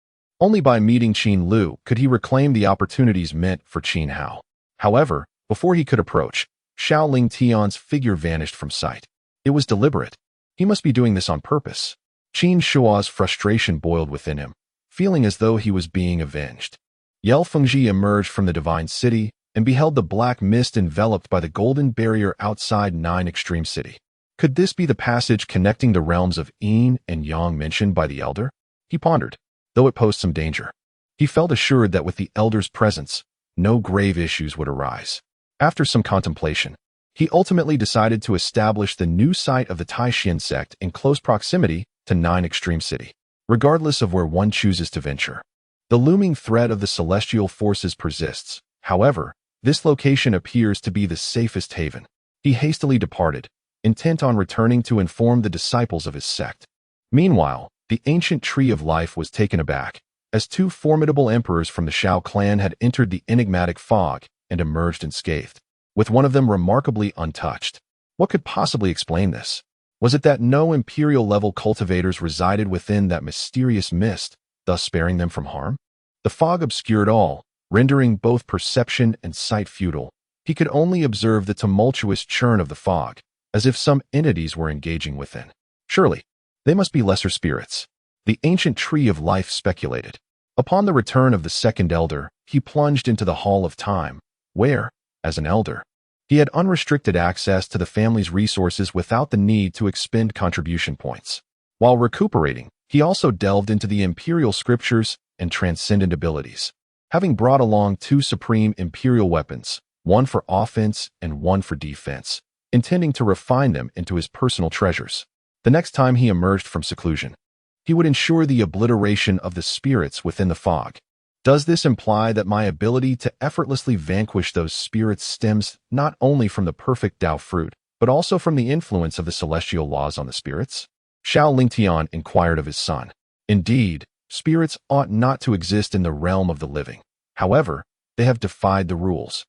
Only by meeting Qin Lu could he reclaim the opportunities meant for Qin Hao. However, before he could approach, Xiao Ling Tian's figure vanished from sight. It was deliberate. He must be doing this on purpose. Qin Shua's frustration boiled within him, feeling as though he was being avenged. Yel Fengji emerged from the divine city and beheld the black mist enveloped by the golden barrier outside 9 extreme city. Could this be the passage connecting the realms of Yin and Yang mentioned by the elder? He pondered, though it posed some danger. He felt assured that with the elder's presence, no grave issues would arise. After some contemplation, he ultimately decided to establish the new site of the Taishan sect in close proximity to 9 extreme city, regardless of where one chooses to venture. The looming threat of the celestial forces persists. However, this location appears to be the safest haven. He hastily departed, intent on returning to inform the disciples of his sect. Meanwhile, the ancient tree of life was taken aback, as 2 formidable emperors from the Xiao clan had entered the enigmatic fog and emerged unscathed, with one of them remarkably untouched. What could possibly explain this? Was it that no imperial-level cultivators resided within that mysterious mist, thus sparing them from harm? The fog obscured all, rendering both perception and sight futile. He could only observe the tumultuous churn of the fog, as if some entities were engaging within. Surely, they must be lesser spirits. The ancient tree of life speculated. Upon the return of the second elder, he plunged into the Hall of Time, where, as an elder, he had unrestricted access to the family's resources without the need to expend contribution points. While recuperating, he also delved into the imperial scriptures and transcendent abilities, having brought along 2 supreme imperial weapons, one for offense and one for defense, intending to refine them into his personal treasures. The next time he emerged from seclusion, he would ensure the obliteration of the spirits within the fog. Does this imply that my ability to effortlessly vanquish those spirits stems not only from the perfect Dao fruit, but also from the influence of the celestial laws on the spirits? Xiao Lingtian inquired of his son. Indeed, spirits ought not to exist in the realm of the living. However, they have defied the rules,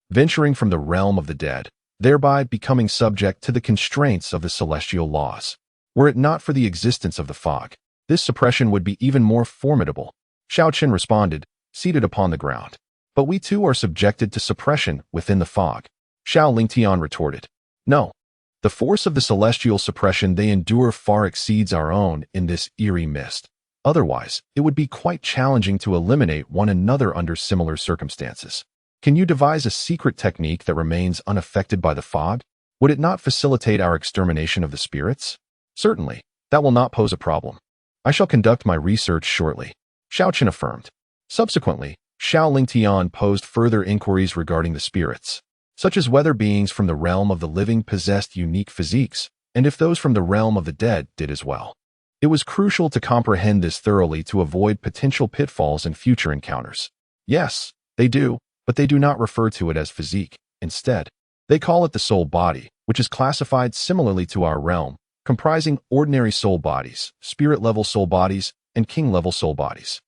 venturing from the realm of the dead, thereby becoming subject to the constraints of the celestial laws. Were it not for the existence of the fog, this suppression would be even more formidable. Xiao Chen responded, seated upon the ground. But we too are subjected to suppression within the fog. Xiao Lingtian retorted. No. The force of the celestial suppression they endure far exceeds our own in this eerie mist. Otherwise, it would be quite challenging to eliminate one another under similar circumstances. Can you devise a secret technique that remains unaffected by the fog? Would it not facilitate our extermination of the spirits? Certainly, that will not pose a problem. I shall conduct my research shortly, Xiao Chen affirmed. Subsequently, Xiao Lingtian posed further inquiries regarding the spirits, such as whether beings from the realm of the living possessed unique physiques, and if those from the realm of the dead did as well. It was crucial to comprehend this thoroughly to avoid potential pitfalls in future encounters. Yes, they do, but they do not refer to it as physique. Instead, They call it the soul body, which is classified similarly to our realm, comprising ordinary soul bodies, spirit-level soul bodies, and king-level soul bodies.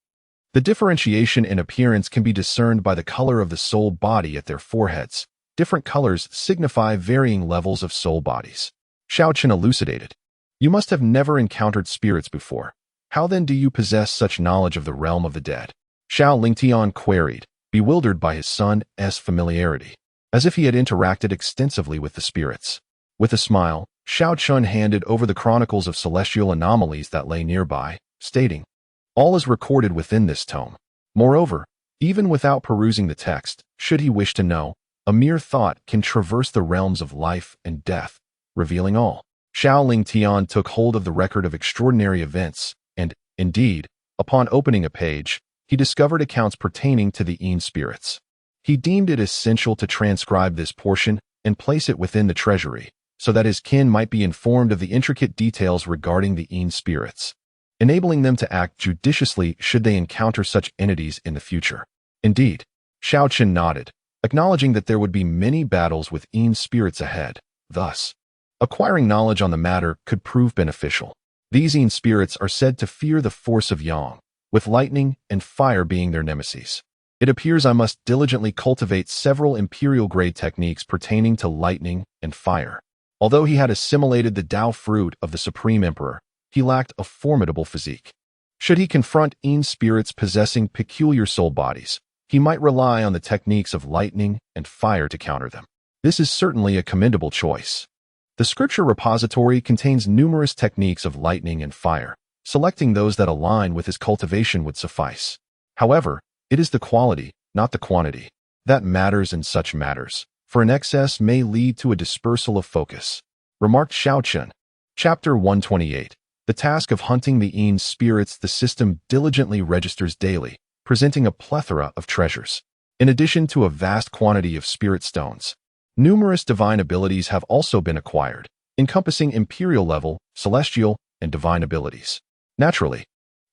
The differentiation in appearance can be discerned by the color of the soul body at their foreheads. Different colors signify varying levels of soul bodies. Xiao Chen elucidated. You must have never encountered spirits before. How then do you possess such knowledge of the realm of the dead? Xiao Lingtian queried, bewildered by his son's familiarity, as if he had interacted extensively with the spirits. With a smile, Xiao Chen handed over the chronicles of celestial anomalies that lay nearby, stating, all is recorded within this tome. Moreover, even without perusing the text, should he wish to know, a mere thought can traverse the realms of life and death, revealing all. Xiao Lingtian took hold of the record of extraordinary events, and, indeed, upon opening a page, he discovered accounts pertaining to the Yin spirits. He deemed it essential to transcribe this portion and place it within the treasury, so that his kin might be informed of the intricate details regarding the Yin spirits, enabling them to act judiciously should they encounter such entities in the future. Indeed, Xiao Chen nodded, acknowledging that there would be many battles with Yin spirits ahead. Thus, acquiring knowledge on the matter could prove beneficial. These Yin spirits are said to fear the force of Yang, with lightning and fire being their nemeses. It appears I must diligently cultivate several imperial-grade techniques pertaining to lightning and fire. Although he had assimilated the Tao fruit of the Supreme Emperor, he lacked a formidable physique. Should he confront Yin spirits possessing peculiar soul bodies, he might rely on the techniques of lightning and fire to counter them. This is certainly a commendable choice. The scripture repository contains numerous techniques of lightning and fire. Selecting those that align with his cultivation would suffice. However, it is the quality, not the quantity, that matters in such matters, for an excess may lead to a dispersal of focus. Remarked Xiao Chen. Chapter 128. The task of hunting the Yin spirits. The system diligently registers daily, presenting a plethora of treasures. In addition to a vast quantity of spirit stones, numerous divine abilities have also been acquired, encompassing imperial level, celestial, and divine abilities. Naturally,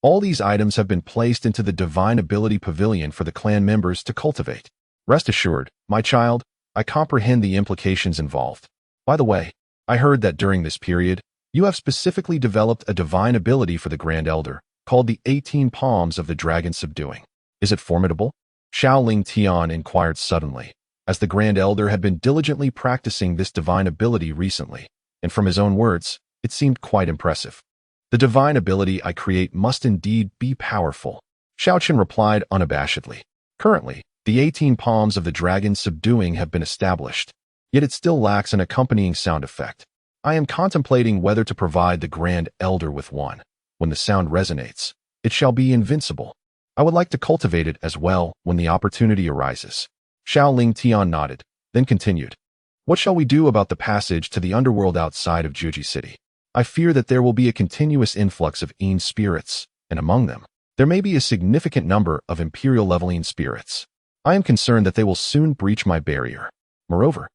all these items have been placed into the Divine Ability Pavilion for the clan members to cultivate. Rest assured, my child, I comprehend the implications involved. By the way, I heard that during this period, you have specifically developed a divine ability for the Grand Elder, called the 18 Palms of the Dragon Subduing. Is it formidable? Xiao Lingtian inquired suddenly, as the Grand Elder had been diligently practicing this divine ability recently, and from his own words, it seemed quite impressive. The divine ability I create must indeed be powerful. Xiao Chen replied unabashedly. Currently, the 18 palms of the dragon subduing have been established, yet it still lacks an accompanying sound effect. I am contemplating whether to provide the Grand Elder with one. When the sound resonates, it shall be invincible. I would like to cultivate it as well when the opportunity arises. Xiao Lingtian nodded, then continued. What shall we do about the passage to the underworld outside of Juji City? I fear that there will be a continuous influx of Yin spirits, and among them, there may be a significant number of imperial-level Yin spirits. I am concerned that they will soon breach my barrier. Moreover,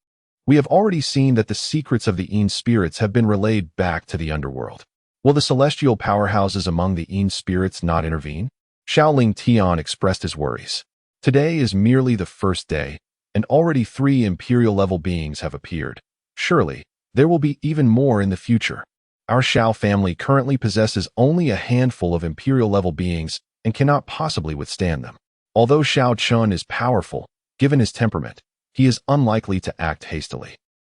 we have already seen that the secrets of the Yin spirits have been relayed back to the underworld. Will the celestial powerhouses among the Yin spirits not intervene? Xiao Lingtian expressed his worries. Today is merely the first day, and already 3 imperial-level beings have appeared. Surely, there will be even more in the future. Our Xiao family currently possesses only a handful of imperial-level beings and cannot possibly withstand them. Although Xiao Chen is powerful, given his temperament, he is unlikely to act hastily.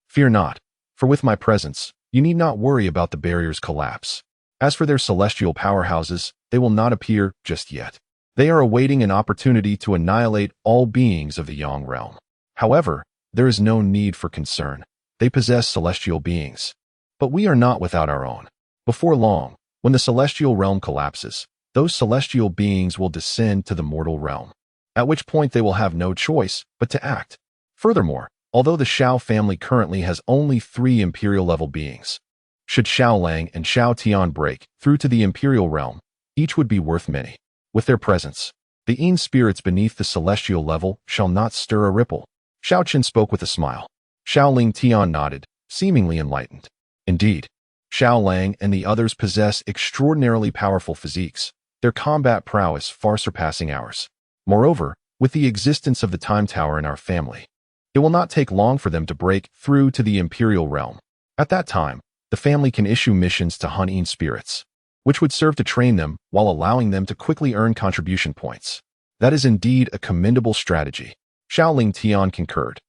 Fear not, for with my presence, you need not worry about the barrier's collapse. As for their celestial powerhouses, they will not appear just yet. They are awaiting an opportunity to annihilate all beings of the Yang realm. However, there is no need for concern. They possess celestial beings. But we are not without our own. Before long, when the celestial realm collapses, those celestial beings will descend to the mortal realm, at which point they will have no choice but to act. Furthermore, although the Xiao family currently has only 3 imperial-level beings, should Xiao Lang and Xiao Tian break through to the imperial realm, each would be worth many. With their presence, the Yin spirits beneath the celestial level shall not stir a ripple. Xiao Chen spoke with a smile. Xiao Lingtian nodded, seemingly enlightened. Indeed, Xiao Lang and the others possess extraordinarily powerful physiques, their combat prowess far surpassing ours. Moreover, with the existence of the Time Tower in our family, It will not take long for them to break through to the imperial realm. At that time, the family can issue missions to hunt in spirits, which would serve to train them while allowing them to quickly earn contribution points. That is indeed a commendable strategy. Xiao Tian concurred.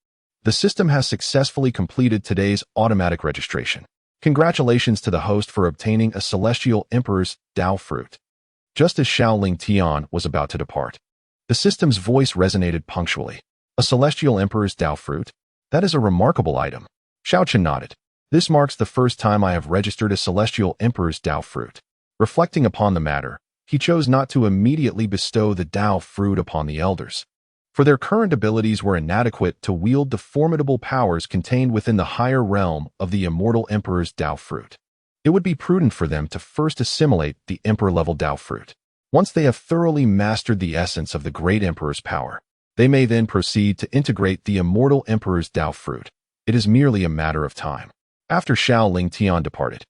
The system has successfully completed today's automatic registration. Congratulations to the host for obtaining a Celestial Emperor's Dao fruit. Just as Xiao Tian was about to depart, the system's voice resonated punctually. A Celestial Emperor's Dao fruit? That is a remarkable item. Xiao Chen nodded. This marks the first time I have registered a Celestial Emperor's Dao fruit. Reflecting upon the matter, he chose not to immediately bestow the Dao fruit upon the elders, for their current abilities were inadequate to wield the formidable powers contained within the higher realm of the Immortal Emperor's Dao fruit. It would be prudent for them to first assimilate the Emperor-level Dao fruit. Once they have thoroughly mastered the essence of the Great Emperor's power, they may then proceed to integrate the Immortal Emperor's Dao fruit. It is merely a matter of time. After Xiao Tian departed,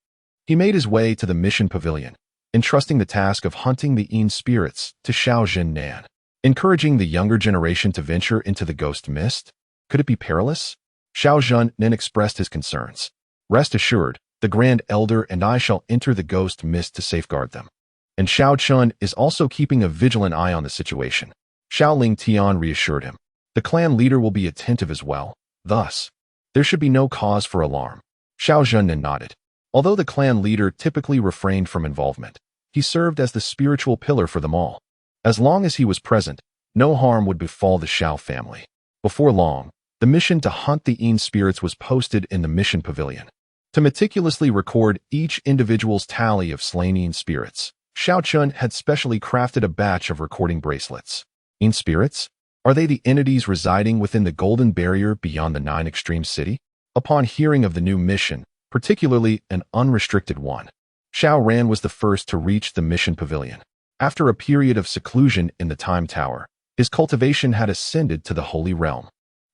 he made his way to the mission pavilion, entrusting the task of hunting the Yin spirits to Xiao Nan. Encouraging the younger generation to venture into the ghost mist? Could it be perilous? Xiao Nan expressed his concerns. Rest assured, the Grand Elder and I shall enter the ghost mist to safeguard them. And Xiao Chen is also keeping a vigilant eye on the situation. Xiao Tian reassured him. The clan leader will be attentive as well. Thus, there should be no cause for alarm. Xiao Nan nodded. Although the clan leader typically refrained from involvement, he served as the spiritual pillar for them all. As long as he was present, no harm would befall the Xiao family. Before long, the mission to hunt the Yin spirits was posted in the mission pavilion. To meticulously record each individual's tally of slain Yin spirits, Xiao Chen had specially crafted a batch of recording bracelets. Yin spirits? Are they the entities residing within the golden barrier beyond the 9 extreme city? Upon hearing of the new mission, particularly an unrestricted one, Xiao Ran was the first to reach the mission pavilion. After a period of seclusion in the Time Tower, his cultivation had ascended to the Holy Realm.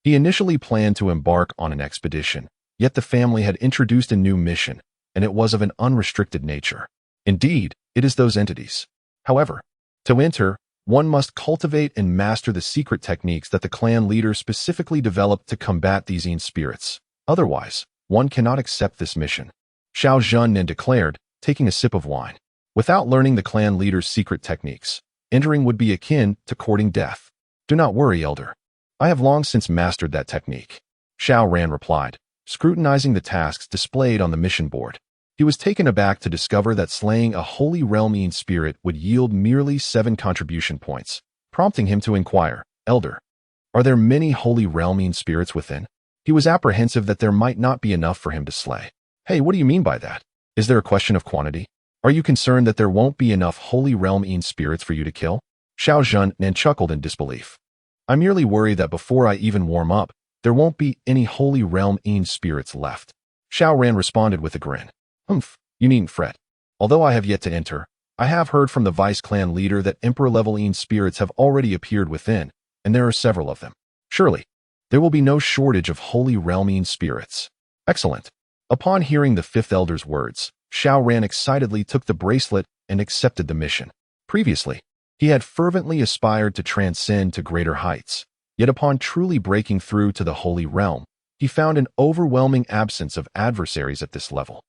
He initially planned to embark on an expedition, yet the family had introduced a new mission, and it was of an unrestricted nature. Indeed, it is those entities. However, to enter, one must cultivate and master the secret techniques that the clan leader specifically developed to combat these Yin spirits. Otherwise, one cannot accept this mission. Xiao Nan declared, taking a sip of wine. Without learning the clan leader's secret techniques, entering would be akin to courting death. Do not worry, Elder. I have long since mastered that technique. Xiao Ran replied, scrutinizing the tasks displayed on the mission board. He was taken aback to discover that slaying a Holy Realm Yin spirit would yield merely 7 contribution points, prompting him to inquire, Elder, are there many Holy Realm Yin spirits within? He was apprehensive that there might not be enough for him to slay. Hey, what do you mean by that? Is there a question of quantity? Are you concerned that there won't be enough Holy Realm Yin spirits for you to kill? Xiao Nan chuckled in disbelief. I merely worry that before I even warm up, there won't be any Holy Realm Yin spirits left. Xiao Ran responded with a grin. You needn't fret. Although I have yet to enter, I have heard from the Vice Clan leader that Emperor-level Yin spirits have already appeared within, and there are several of them. Surely, there will be no shortage of Holy Realm Yin spirits. Excellent. Upon hearing the 5th Elder's words, Xiao Ran excitedly took the bracelet and accepted the mission. Previously, he had fervently aspired to transcend to greater heights, yet upon truly breaking through to the Holy Realm, he found an overwhelming absence of adversaries at this level,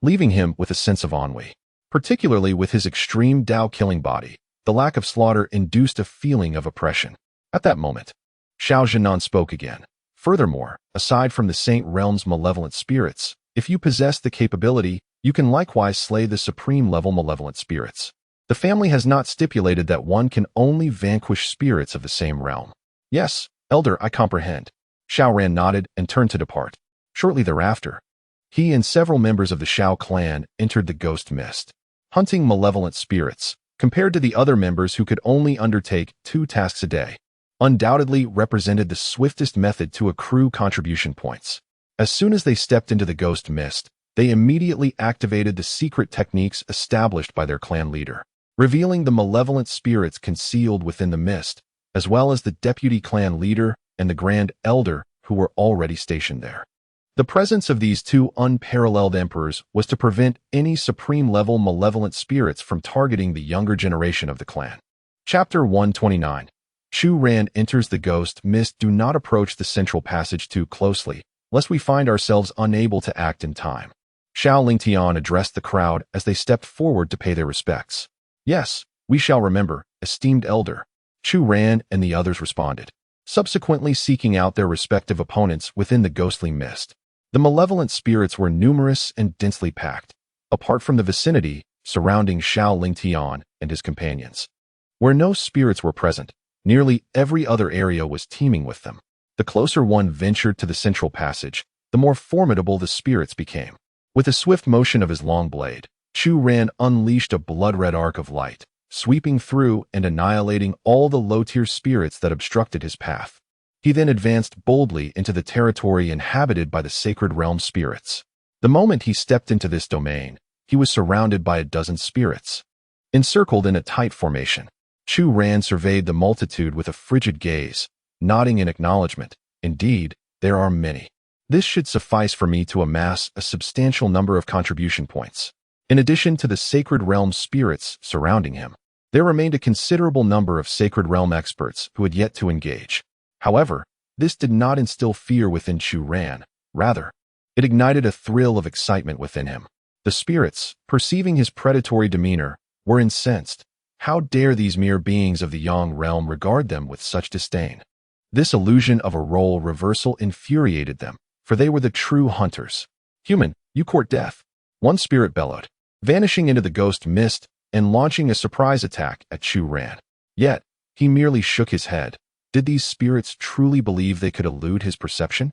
leaving him with a sense of ennui. Particularly with his extreme Dao-killing body, the lack of slaughter induced a feeling of oppression. At that moment, Xiao Nan spoke again. Furthermore, aside from the Saint Realm's malevolent spirits, if you possess the capability, you can likewise slay the supreme-level malevolent spirits. The family has not stipulated that one can only vanquish spirits of the same realm. Yes, Elder, I comprehend. Xiao Ran nodded and turned to depart. Shortly thereafter, he and several members of the Xiao clan entered the ghost mist. Hunting malevolent spirits, compared to the other members who could only undertake 2 tasks a day, undoubtedly represented the swiftest method to accrue contribution points. As soon as they stepped into the ghost mist, they immediately activated the secret techniques established by their clan leader, revealing the malevolent spirits concealed within the mist, as well as the deputy clan leader and the Grand Elder who were already stationed there. The presence of these 2 unparalleled emperors was to prevent any supreme-level malevolent spirits from targeting the younger generation of the clan. Chapter 129. Chu Ran enters the ghost mist. Do not approach the central passage too closely, lest we find ourselves unable to act in time. Xiao Lingtian addressed the crowd as they stepped forward to pay their respects. Yes, we shall remember, esteemed elder. Chu Ran and the others responded, subsequently seeking out their respective opponents within the ghostly mist. The malevolent spirits were numerous and densely packed, apart from the vicinity surrounding Xiao Lingtian and his companions. Where no spirits were present, nearly every other area was teeming with them. The closer one ventured to the central passage, the more formidable the spirits became. With a swift motion of his long blade, Chu Ran unleashed a blood-red arc of light, sweeping through and annihilating all the low-tier spirits that obstructed his path. He then advanced boldly into the territory inhabited by the sacred realm spirits. The moment he stepped into this domain, he was surrounded by a dozen spirits. Encircled in a tight formation, Chu Ran surveyed the multitude with a frigid gaze, nodding in acknowledgement. Indeed, there are many. This should suffice for me to amass a substantial number of contribution points. In addition to the sacred realm spirits surrounding him, there remained a considerable number of sacred realm experts who had yet to engage. However, this did not instill fear within Chu Ran. Rather, it ignited a thrill of excitement within him. The spirits, perceiving his predatory demeanor, were incensed. How dare these mere beings of the Yang realm regard them with such disdain? This illusion of a role reversal infuriated them, for they were the true hunters. Human, you court death. One spirit bellowed, vanishing into the ghost mist and launching a surprise attack at Chu Ran. Yet, he merely shook his head. Did these spirits truly believe they could elude his perception?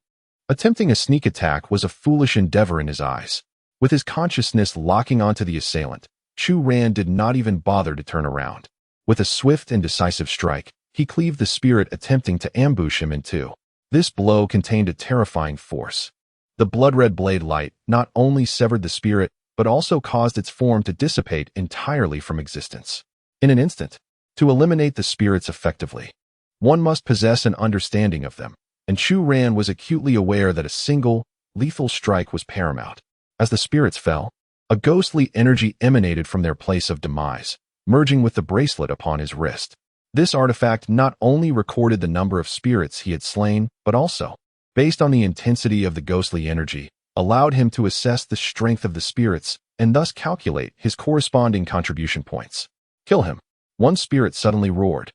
Attempting a sneak attack was a foolish endeavor in his eyes. With his consciousness locking onto the assailant, Chu Ran did not even bother to turn around. With a swift and decisive strike, he cleaved the spirit attempting to ambush him in two. This blow contained a terrifying force. The blood-red blade light not only severed the spirit, but also caused its form to dissipate entirely from existence. In an instant, to eliminate the spirits effectively, one must possess an understanding of them, and Chu Ran was acutely aware that a single, lethal strike was paramount. As the spirits fell, a ghostly energy emanated from their place of demise, merging with the bracelet upon his wrist. This artifact not only recorded the number of spirits he had slain, but also, based on the intensity of the ghostly energy, allowed him to assess the strength of the spirits and thus calculate his corresponding contribution points. Kill him. One spirit suddenly roared,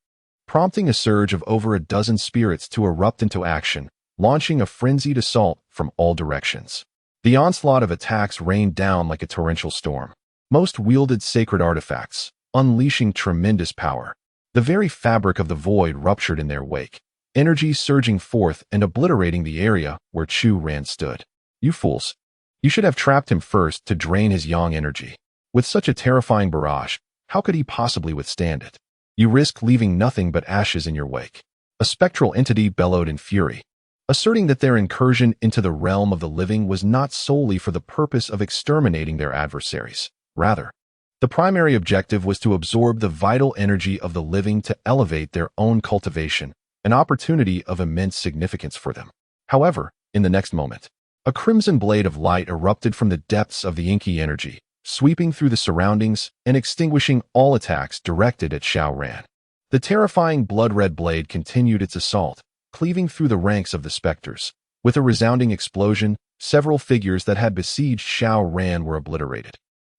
prompting a surge of over a dozen spirits to erupt into action, launching a frenzied assault from all directions. The onslaught of attacks rained down like a torrential storm. Most wielded sacred artifacts, unleashing tremendous power. The very fabric of the void ruptured in their wake, energy surging forth and obliterating the area where Chu Ran stood. You fools. You should have trapped him first to drain his yang energy. With such a terrifying barrage, how could he possibly withstand it? You risk leaving nothing but ashes in your wake. A spectral entity bellowed in fury, asserting that their incursion into the realm of the living was not solely for the purpose of exterminating their adversaries. Rather, the primary objective was to absorb the vital energy of the living to elevate their own cultivation, an opportunity of immense significance for them. However, in the next moment, a crimson blade of light erupted from the depths of the inky energy, sweeping through the surroundings and extinguishing all attacks directed at Xiao Ran. The terrifying blood-red blade continued its assault, cleaving through the ranks of the specters. With a resounding explosion, several figures that had besieged Xiao Ran were obliterated,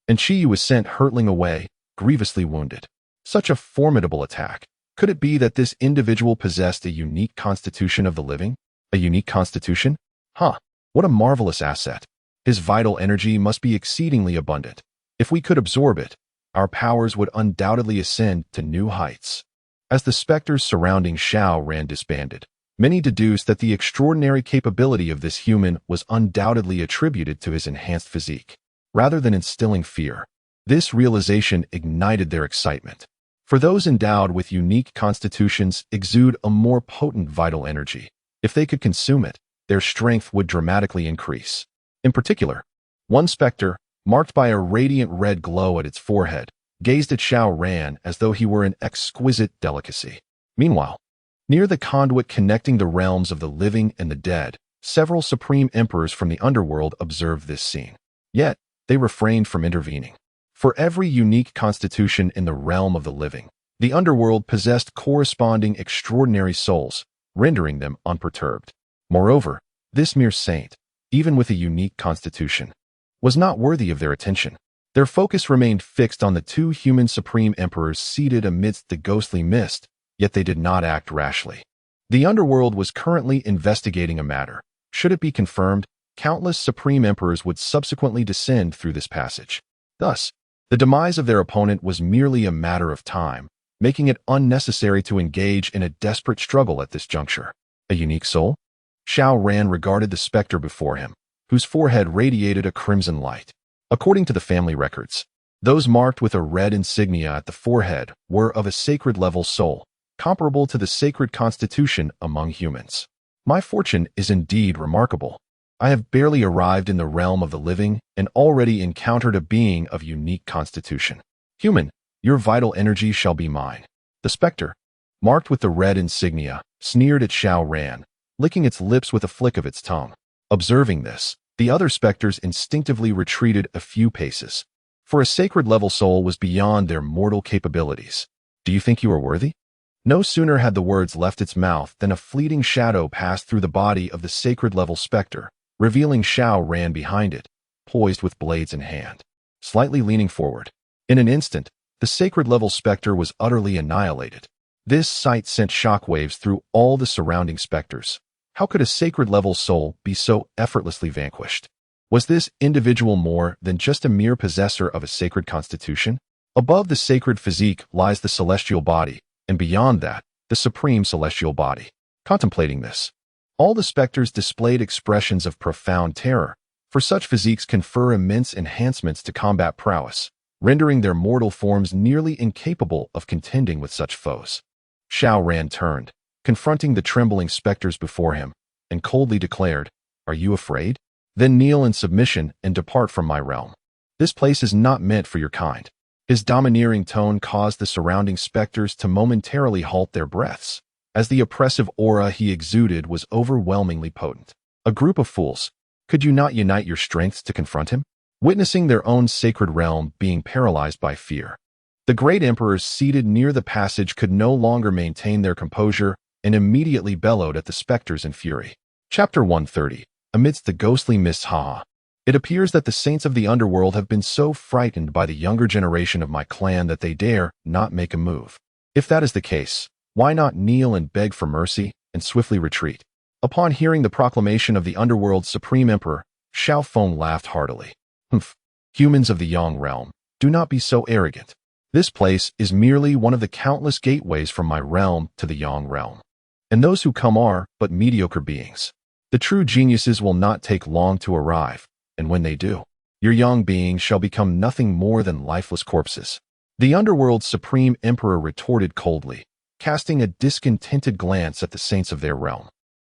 and Qi was sent hurtling away, grievously wounded. Such a formidable attack. Could it be that this individual possessed a unique constitution of the living? A unique constitution? Huh, what a marvelous asset. His vital energy must be exceedingly abundant. If we could absorb it, our powers would undoubtedly ascend to new heights. As the specters surrounding Xiao Ran disbanded, many deduced that the extraordinary capability of this human was undoubtedly attributed to his enhanced physique. Rather than instilling fear, this realization ignited their excitement. For those endowed with unique constitutions exude a more potent vital energy. If they could consume it, their strength would dramatically increase. In particular, one specter, marked by a radiant red glow at its forehead, gazed at Xiao Ran as though he were an exquisite delicacy. Meanwhile, near the conduit connecting the realms of the living and the dead, several supreme emperors from the underworld observed this scene. Yet, they refrained from intervening. For every unique constitution in the realm of the living, The underworld possessed corresponding extraordinary souls, rendering them unperturbed. Moreover, this mere saint, even with a unique constitution, was not worthy of their attention. Their focus remained fixed on the two human supreme emperors seated amidst the ghostly mist, yet they did not act rashly. The underworld was currently investigating a matter. Should it be confirmed, countless supreme emperors would subsequently descend through this passage. Thus, the demise of their opponent was merely a matter of time, making it unnecessary to engage in a desperate struggle at this juncture. A unique soul? Xiao Ran regarded the specter before him, whose forehead radiated a crimson light. According to the family records, those marked with a red insignia at the forehead were of a sacred-level soul, comparable to the sacred constitution among humans. My fortune is indeed remarkable. I have barely arrived in the realm of the living and already encountered a being of unique constitution. Human, your vital energy shall be mine. The specter, marked with the red insignia, sneered at Xiao Ran, licking its lips with a flick of its tongue. Observing this, the other specters instinctively retreated a few paces, for a sacred-level soul was beyond their mortal capabilities. Do you think you are worthy? No sooner had the words left its mouth than a fleeting shadow passed through the body of the sacred-level specter, revealing Xiao Ran behind it, poised with blades in hand, slightly leaning forward. In an instant, the sacred-level specter was utterly annihilated. This sight sent shockwaves through all the surrounding specters. How could a sacred-level soul be so effortlessly vanquished? Was this individual more than just a mere possessor of a sacred constitution? Above the sacred physique lies the celestial body, and beyond that, the supreme celestial body. Contemplating this, all the specters displayed expressions of profound terror, for such physiques confer immense enhancements to combat prowess, rendering their mortal forms nearly incapable of contending with such foes. Xiao Ran turned, confronting the trembling specters before him, and coldly declared, "Are you afraid? Then kneel in submission and depart from my realm. This place is not meant for your kind." His domineering tone caused the surrounding specters to momentarily halt their breaths, as the oppressive aura he exuded was overwhelmingly potent. A group of fools. Could you not unite your strengths to confront him? Witnessing their own sacred realm being paralyzed by fear, the great emperors seated near the passage could no longer maintain their composure and immediately bellowed at the specters in fury. Chapter 130. Amidst the ghostly mists. It appears that the saints of the underworld have been so frightened by the younger generation of my clan that they dare not make a move. If that is the case, why not kneel and beg for mercy and swiftly retreat? Upon hearing the proclamation of the underworld's supreme emperor, Xiao Feng laughed heartily. Humph, humans of the Yang realm, do not be so arrogant. This place is merely one of the countless gateways from my realm to the Yang realm. And those who come are but mediocre beings. The true geniuses will not take long to arrive, and when they do, your Yang beings shall become nothing more than lifeless corpses. The underworld's supreme emperor retorted coldly, casting a discontented glance at the saints of their realm,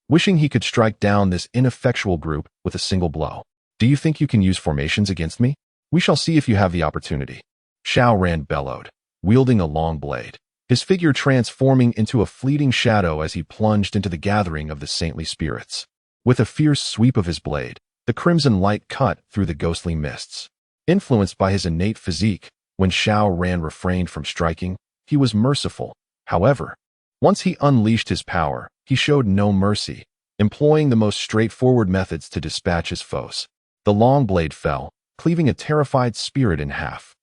wishing he could strike down this ineffectual group with a single blow. Do you think you can use formations against me? We shall see if you have the opportunity. Xiao Ran bellowed, wielding a long blade, his figure transforming into a fleeting shadow as he plunged into the gathering of the saintly spirits. With a fierce sweep of his blade, the crimson light cut through the ghostly mists. Influenced by his innate physique, when Xiao Ran refrained from striking, he was merciful. However, once he unleashed his power, he showed no mercy, employing the most straightforward methods to dispatch his foes. The long blade fell, cleaving a terrified spirit in half.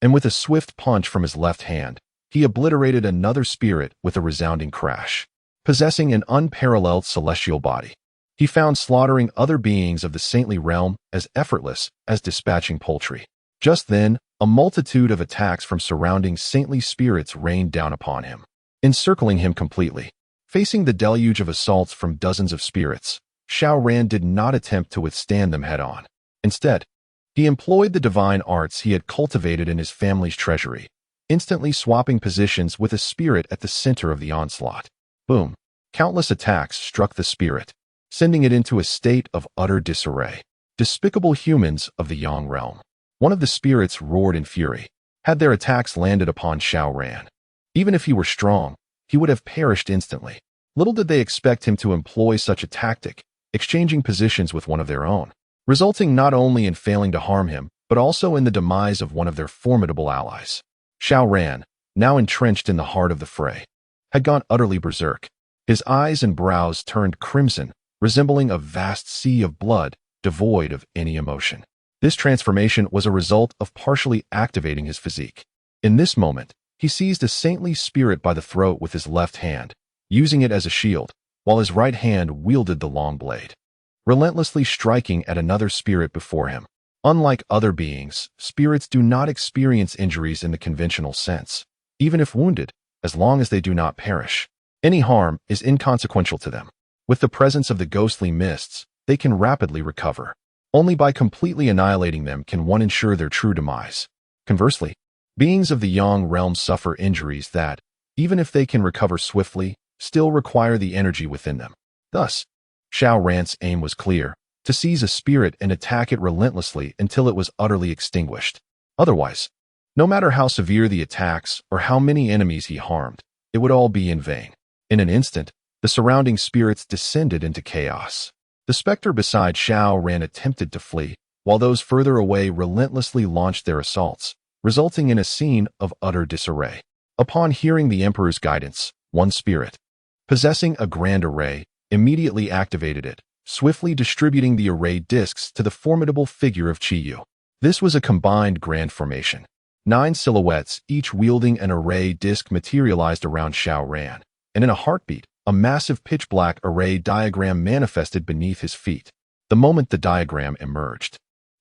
And with a swift punch from his left hand, he obliterated another spirit with a resounding crash. Possessing an unparalleled celestial body, he found slaughtering other beings of the saintly realm as effortless as dispatching poultry. Just then, a multitude of attacks from surrounding saintly spirits rained down upon him, encircling him completely. Facing the deluge of assaults from dozens of spirits, Xiao Ran did not attempt to withstand them head-on. Instead, he employed the divine arts he had cultivated in his family's treasury, instantly swapping positions with a spirit at the center of the onslaught. Boom! Countless attacks struck the spirit, sending it into a state of utter disarray. Despicable humans of the Yang realm. One of the spirits roared in fury. Had their attacks landed upon Xiao Ran, even if he were strong, he would have perished instantly. Little did they expect him to employ such a tactic, exchanging positions with one of their own, resulting not only in failing to harm him, but also in the demise of one of their formidable allies. Xiao Ran, now entrenched in the heart of the fray, had gone utterly berserk. His eyes and brows turned crimson, resembling a vast sea of blood, devoid of any emotion. This transformation was a result of partially activating his physique. In this moment, he seized a saintly spirit by the throat with his left hand, using it as a shield, while his right hand wielded the long blade, relentlessly striking at another spirit before him. Unlike other beings, spirits do not experience injuries in the conventional sense. Even if wounded, as long as they do not perish, any harm is inconsequential to them. With the presence of the ghostly mists, they can rapidly recover. Only by completely annihilating them can one ensure their true demise. Conversely, beings of the yang realm suffer injuries that, even if they can recover swiftly, still require the energy within them. Thus, Xiao Ran's aim was clear: to seize a spirit and attack it relentlessly until it was utterly extinguished. Otherwise, no matter how severe the attacks or how many enemies he harmed, it would all be in vain. In an instant, the surrounding spirits descended into chaos. The specter beside Xiao Ran attempted to flee, while those further away relentlessly launched their assaults, resulting in a scene of utter disarray. Upon hearing the Emperor's guidance, one spirit, possessing a grand array, immediately activated it, swiftly distributing the array discs to the formidable figure of Qiyu. This was a combined grand formation. 9 silhouettes, each wielding an array disc, materialized around Xiao Ran, and in a heartbeat, a massive pitch-black array diagram manifested beneath his feet. The moment the diagram emerged,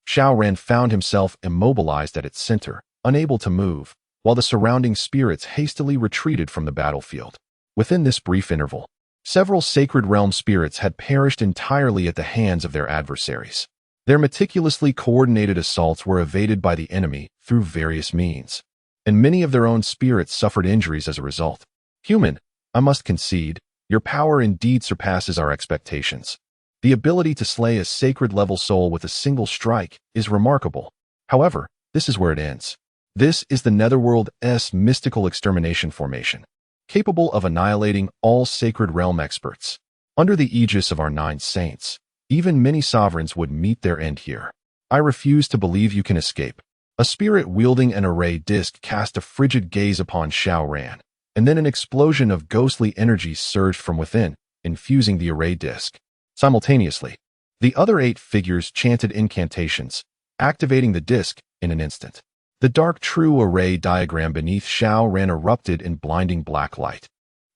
Xiao Ran found himself immobilized at its center, unable to move, while the surrounding spirits hastily retreated from the battlefield. Within this brief interval, several sacred realm spirits had perished entirely at the hands of their adversaries. Their meticulously coordinated assaults were evaded by the enemy through various means, and many of their own spirits suffered injuries as a result. Human, I must concede, your power indeed surpasses our expectations. The ability to slay a sacred-level soul with a single strike is remarkable. However, this is where it ends. This is the Netherworld's mystical extermination formation, capable of annihilating all sacred realm experts. Under the aegis of our 9 saints, even many sovereigns would meet their end here. I refuse to believe you can escape. A spirit wielding an array disc cast a frigid gaze upon Xiao Ran, and then an explosion of ghostly energy surged from within, infusing the array disc. Simultaneously, the other 8 figures chanted incantations, activating the disc in an instant. The dark true array diagram beneath Xiao Ran erupted in blinding black light,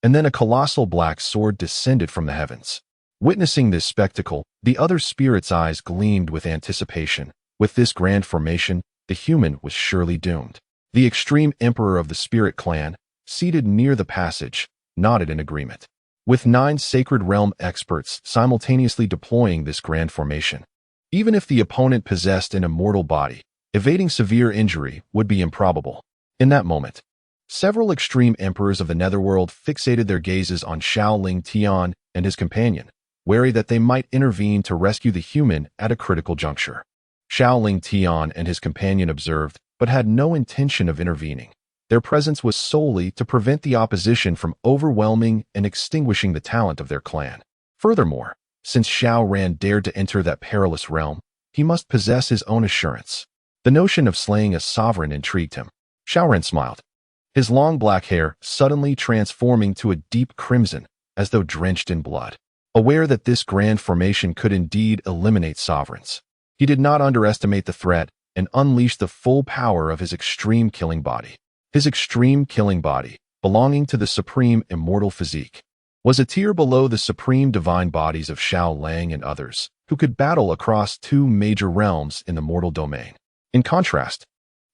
and then a colossal black sword descended from the heavens. Witnessing this spectacle, the other spirits' eyes gleamed with anticipation. With this grand formation, the human was surely doomed. The extreme emperor of the spirit clan, seated near the passage, nodded in agreement. With 9 sacred realm experts simultaneously deploying this grand formation, even if the opponent possessed an immortal body, evading severe injury would be improbable. In that moment, several extreme emperors of the netherworld fixated their gazes on Xiao Ling Tian and his companion, wary that they might intervene to rescue the human at a critical juncture. Xiao Ling Tian and his companion observed, but had no intention of intervening. Their presence was solely to prevent the opposition from overwhelming and extinguishing the talent of their clan. Furthermore, since Xiao Ran dared to enter that perilous realm, he must possess his own assurance. The notion of slaying a sovereign intrigued him. Xiao Ran smiled, his long black hair suddenly transforming to a deep crimson, as though drenched in blood. Aware that this grand formation could indeed eliminate sovereigns, he did not underestimate the threat and unleashed the full power of his extreme killing body. His extreme killing body, belonging to the supreme immortal physique, was a tier below the supreme divine bodies of Xiao Lang and others, who could battle across 2 major realms in the mortal domain. In contrast,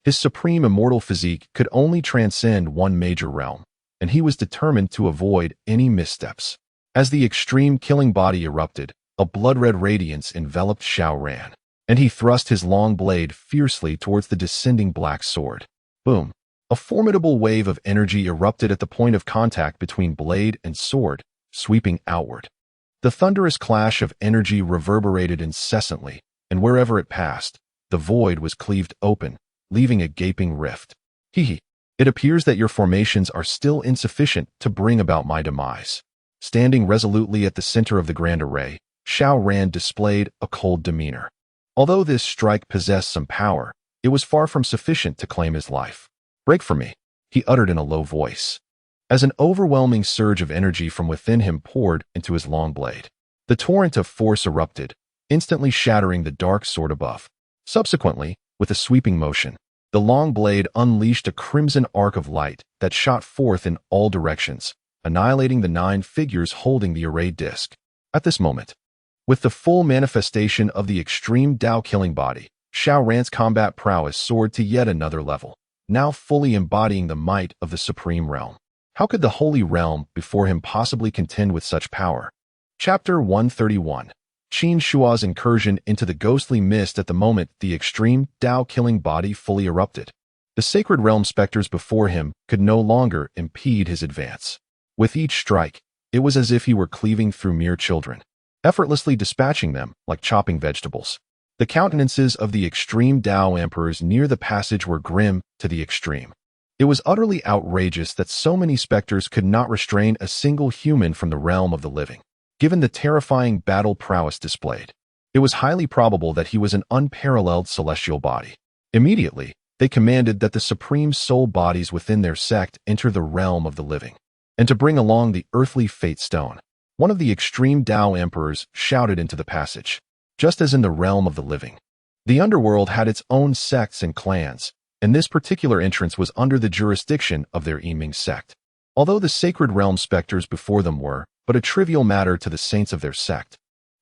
his supreme immortal physique could only transcend 1 major realm, and he was determined to avoid any missteps. As the extreme killing body erupted, a blood-red radiance enveloped Xiao Ran, and he thrust his long blade fiercely towards the descending black sword. Boom! A formidable wave of energy erupted at the point of contact between blade and sword, sweeping outward. The thunderous clash of energy reverberated incessantly, and wherever it passed, the void was cleaved open, leaving a gaping rift. It appears that your formations are still insufficient to bring about my demise. Standing resolutely at the center of the grand array, Xiao Ran displayed a cold demeanor. Although this strike possessed some power, it was far from sufficient to claim his life. Break for me, he uttered in a low voice, as an overwhelming surge of energy from within him poured into his long blade. The torrent of force erupted, instantly shattering the dark sword above. Subsequently, with a sweeping motion, the long blade unleashed a crimson arc of light that shot forth in all directions, annihilating the 9 figures holding the arrayed disc. At this moment, with the full manifestation of the extreme Dao killing body, Xiao Ran's combat prowess soared to yet another level, now fully embodying the might of the Supreme Realm. How could the Holy Realm before him possibly contend with such power? Chapter 131. Qin Shua's incursion into the ghostly mist. At the moment the extreme Dao-killing body fully erupted, the sacred realm specters before him could no longer impede his advance. With each strike, it was as if he were cleaving through mere children, effortlessly dispatching them like chopping vegetables. The countenances of the extreme Dao emperors near the passage were grim to the extreme. It was utterly outrageous that so many specters could not restrain a single human from the realm of the living. Given the terrifying battle prowess displayed, it was highly probable that he was an unparalleled celestial body. Immediately, they commanded that the supreme soul bodies within their sect enter the realm of the living, and to bring along the earthly fate stone. One of the extreme Dao emperors shouted into the passage. Just as in the realm of the living, the underworld had its own sects and clans, and this particular entrance was under the jurisdiction of their Yiming sect. Although the sacred realm specters before them were but a trivial matter to the saints of their sect,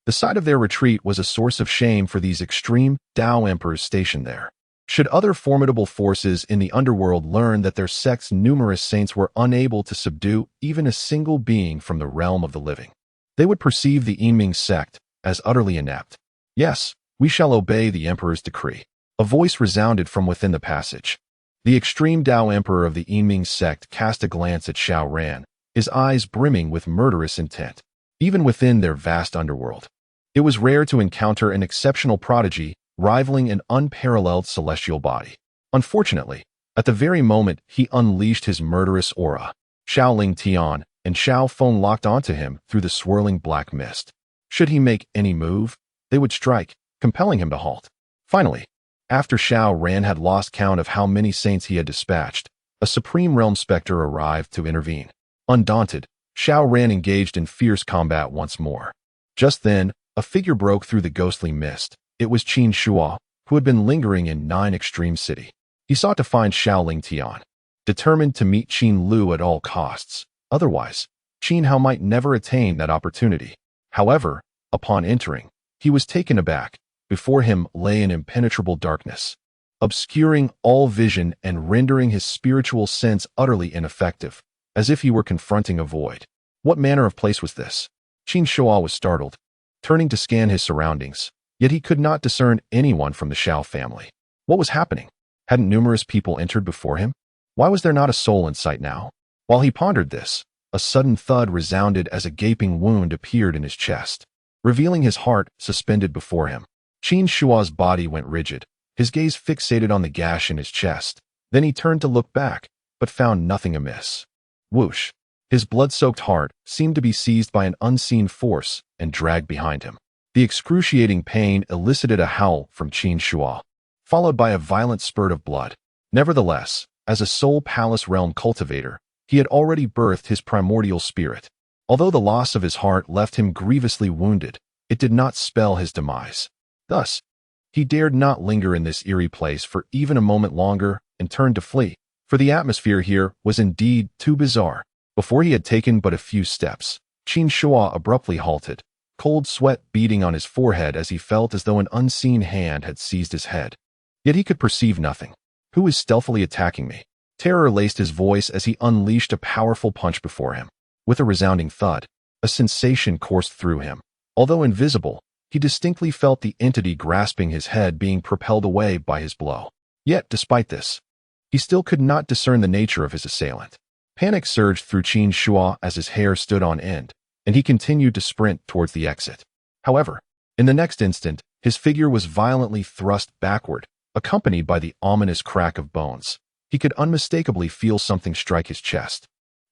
the sight of their retreat was a source of shame for these extreme Dao emperors stationed there. Should other formidable forces in the underworld learn that their sect's numerous saints were unable to subdue even a single being from the realm of the living, they would perceive the Yiming sect as utterly inept. Yes, we shall obey the emperor's decree. A voice resounded from within the passage. The extreme Dao emperor of the Yiming sect cast a glance at Xiao Ran, his eyes brimming with murderous intent. Even within their vast underworld, it was rare to encounter an exceptional prodigy rivaling an unparalleled celestial body. Unfortunately, at the very moment he unleashed his murderous aura, Xiao Ling Tian and Xiao Feng locked onto him through the swirling black mist. Should he make any move, they would strike, compelling him to halt. Finally, after Xiao Ran had lost count of how many saints he had dispatched, a supreme realm specter arrived to intervene. Undaunted, Xiao Ran engaged in fierce combat once more. Just then, a figure broke through the ghostly mist. It was Qin Shua, who had been lingering in 9 Extreme City. He sought to find Xiao Ling Tian, determined to meet Qin Lu at all costs. Otherwise, Qin Hao might never attain that opportunity. However, upon entering, he was taken aback. Before him lay an impenetrable darkness, obscuring all vision and rendering his spiritual sense utterly ineffective, as if he were confronting a void. What manner of place was this? Qin Shua was startled, turning to scan his surroundings, yet he could not discern anyone from the Xiao family. What was happening? Hadn't numerous people entered before him? Why was there not a soul in sight now? While he pondered this, a sudden thud resounded as a gaping wound appeared in his chest, revealing his heart suspended before him. Qin Shua's body went rigid, his gaze fixated on the gash in his chest. Then he turned to look back, but found nothing amiss. Whoosh! His blood-soaked heart seemed to be seized by an unseen force and dragged behind him. The excruciating pain elicited a howl from Qin Shua, followed by a violent spurt of blood. Nevertheless, as a soul palace realm cultivator, he had already birthed his primordial spirit. Although the loss of his heart left him grievously wounded, it did not spell his demise. Thus, he dared not linger in this eerie place for even a moment longer and turned to flee, for the atmosphere here was indeed too bizarre. Before he had taken but a few steps, Qin Shua abruptly halted, cold sweat beading on his forehead as he felt as though an unseen hand had seized his head. Yet he could perceive nothing. Who is stealthily attacking me? Terror laced his voice as he unleashed a powerful punch before him. With a resounding thud, a sensation coursed through him. Although invisible, he distinctly felt the entity grasping his head being propelled away by his blow. Yet, despite this, he still could not discern the nature of his assailant. Panic surged through Qin Shua as his hair stood on end, and he continued to sprint towards the exit. However, in the next instant, his figure was violently thrust backward, accompanied by the ominous crack of bones. He could unmistakably feel something strike his chest.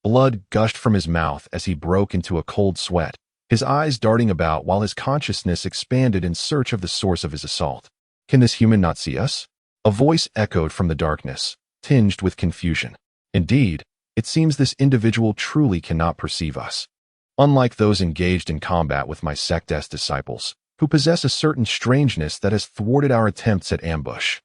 Blood gushed from his mouth as he broke into a cold sweat, his eyes darting about while his consciousness expanded in search of the source of his assault. Can this human not see us? A voice echoed from the darkness, tinged with confusion. Indeed, it seems this individual truly cannot perceive us. Unlike those engaged in combat with my sect's disciples, who possess a certain strangeness that has thwarted our attempts at ambush.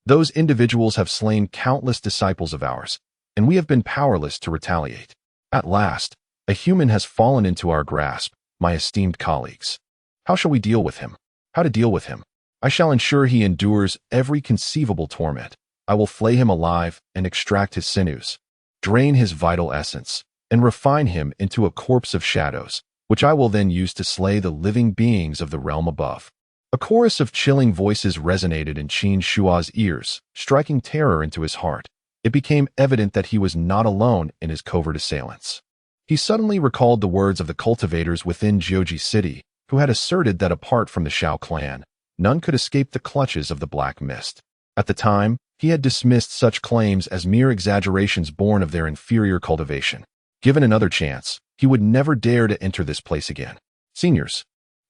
Those individuals have slain countless disciples of ours, and we have been powerless to retaliate. At last, a human has fallen into our grasp, my esteemed colleagues. How shall we deal with him? How to deal with him? I shall ensure he endures every conceivable torment. I will flay him alive and extract his sinews, drain his vital essence, and refine him into a corpse of shadows, which I will then use to slay the living beings of the realm above. A chorus of chilling voices resonated in Qin Shua's ears, striking terror into his heart. It became evident that he was not alone in his covert assailants. He suddenly recalled the words of the cultivators within Jiuji City, who had asserted that apart from the Xiao clan, none could escape the clutches of the Black Mist. At the time, he had dismissed such claims as mere exaggerations born of their inferior cultivation. Given another chance, he would never dare to enter this place again. Seniors,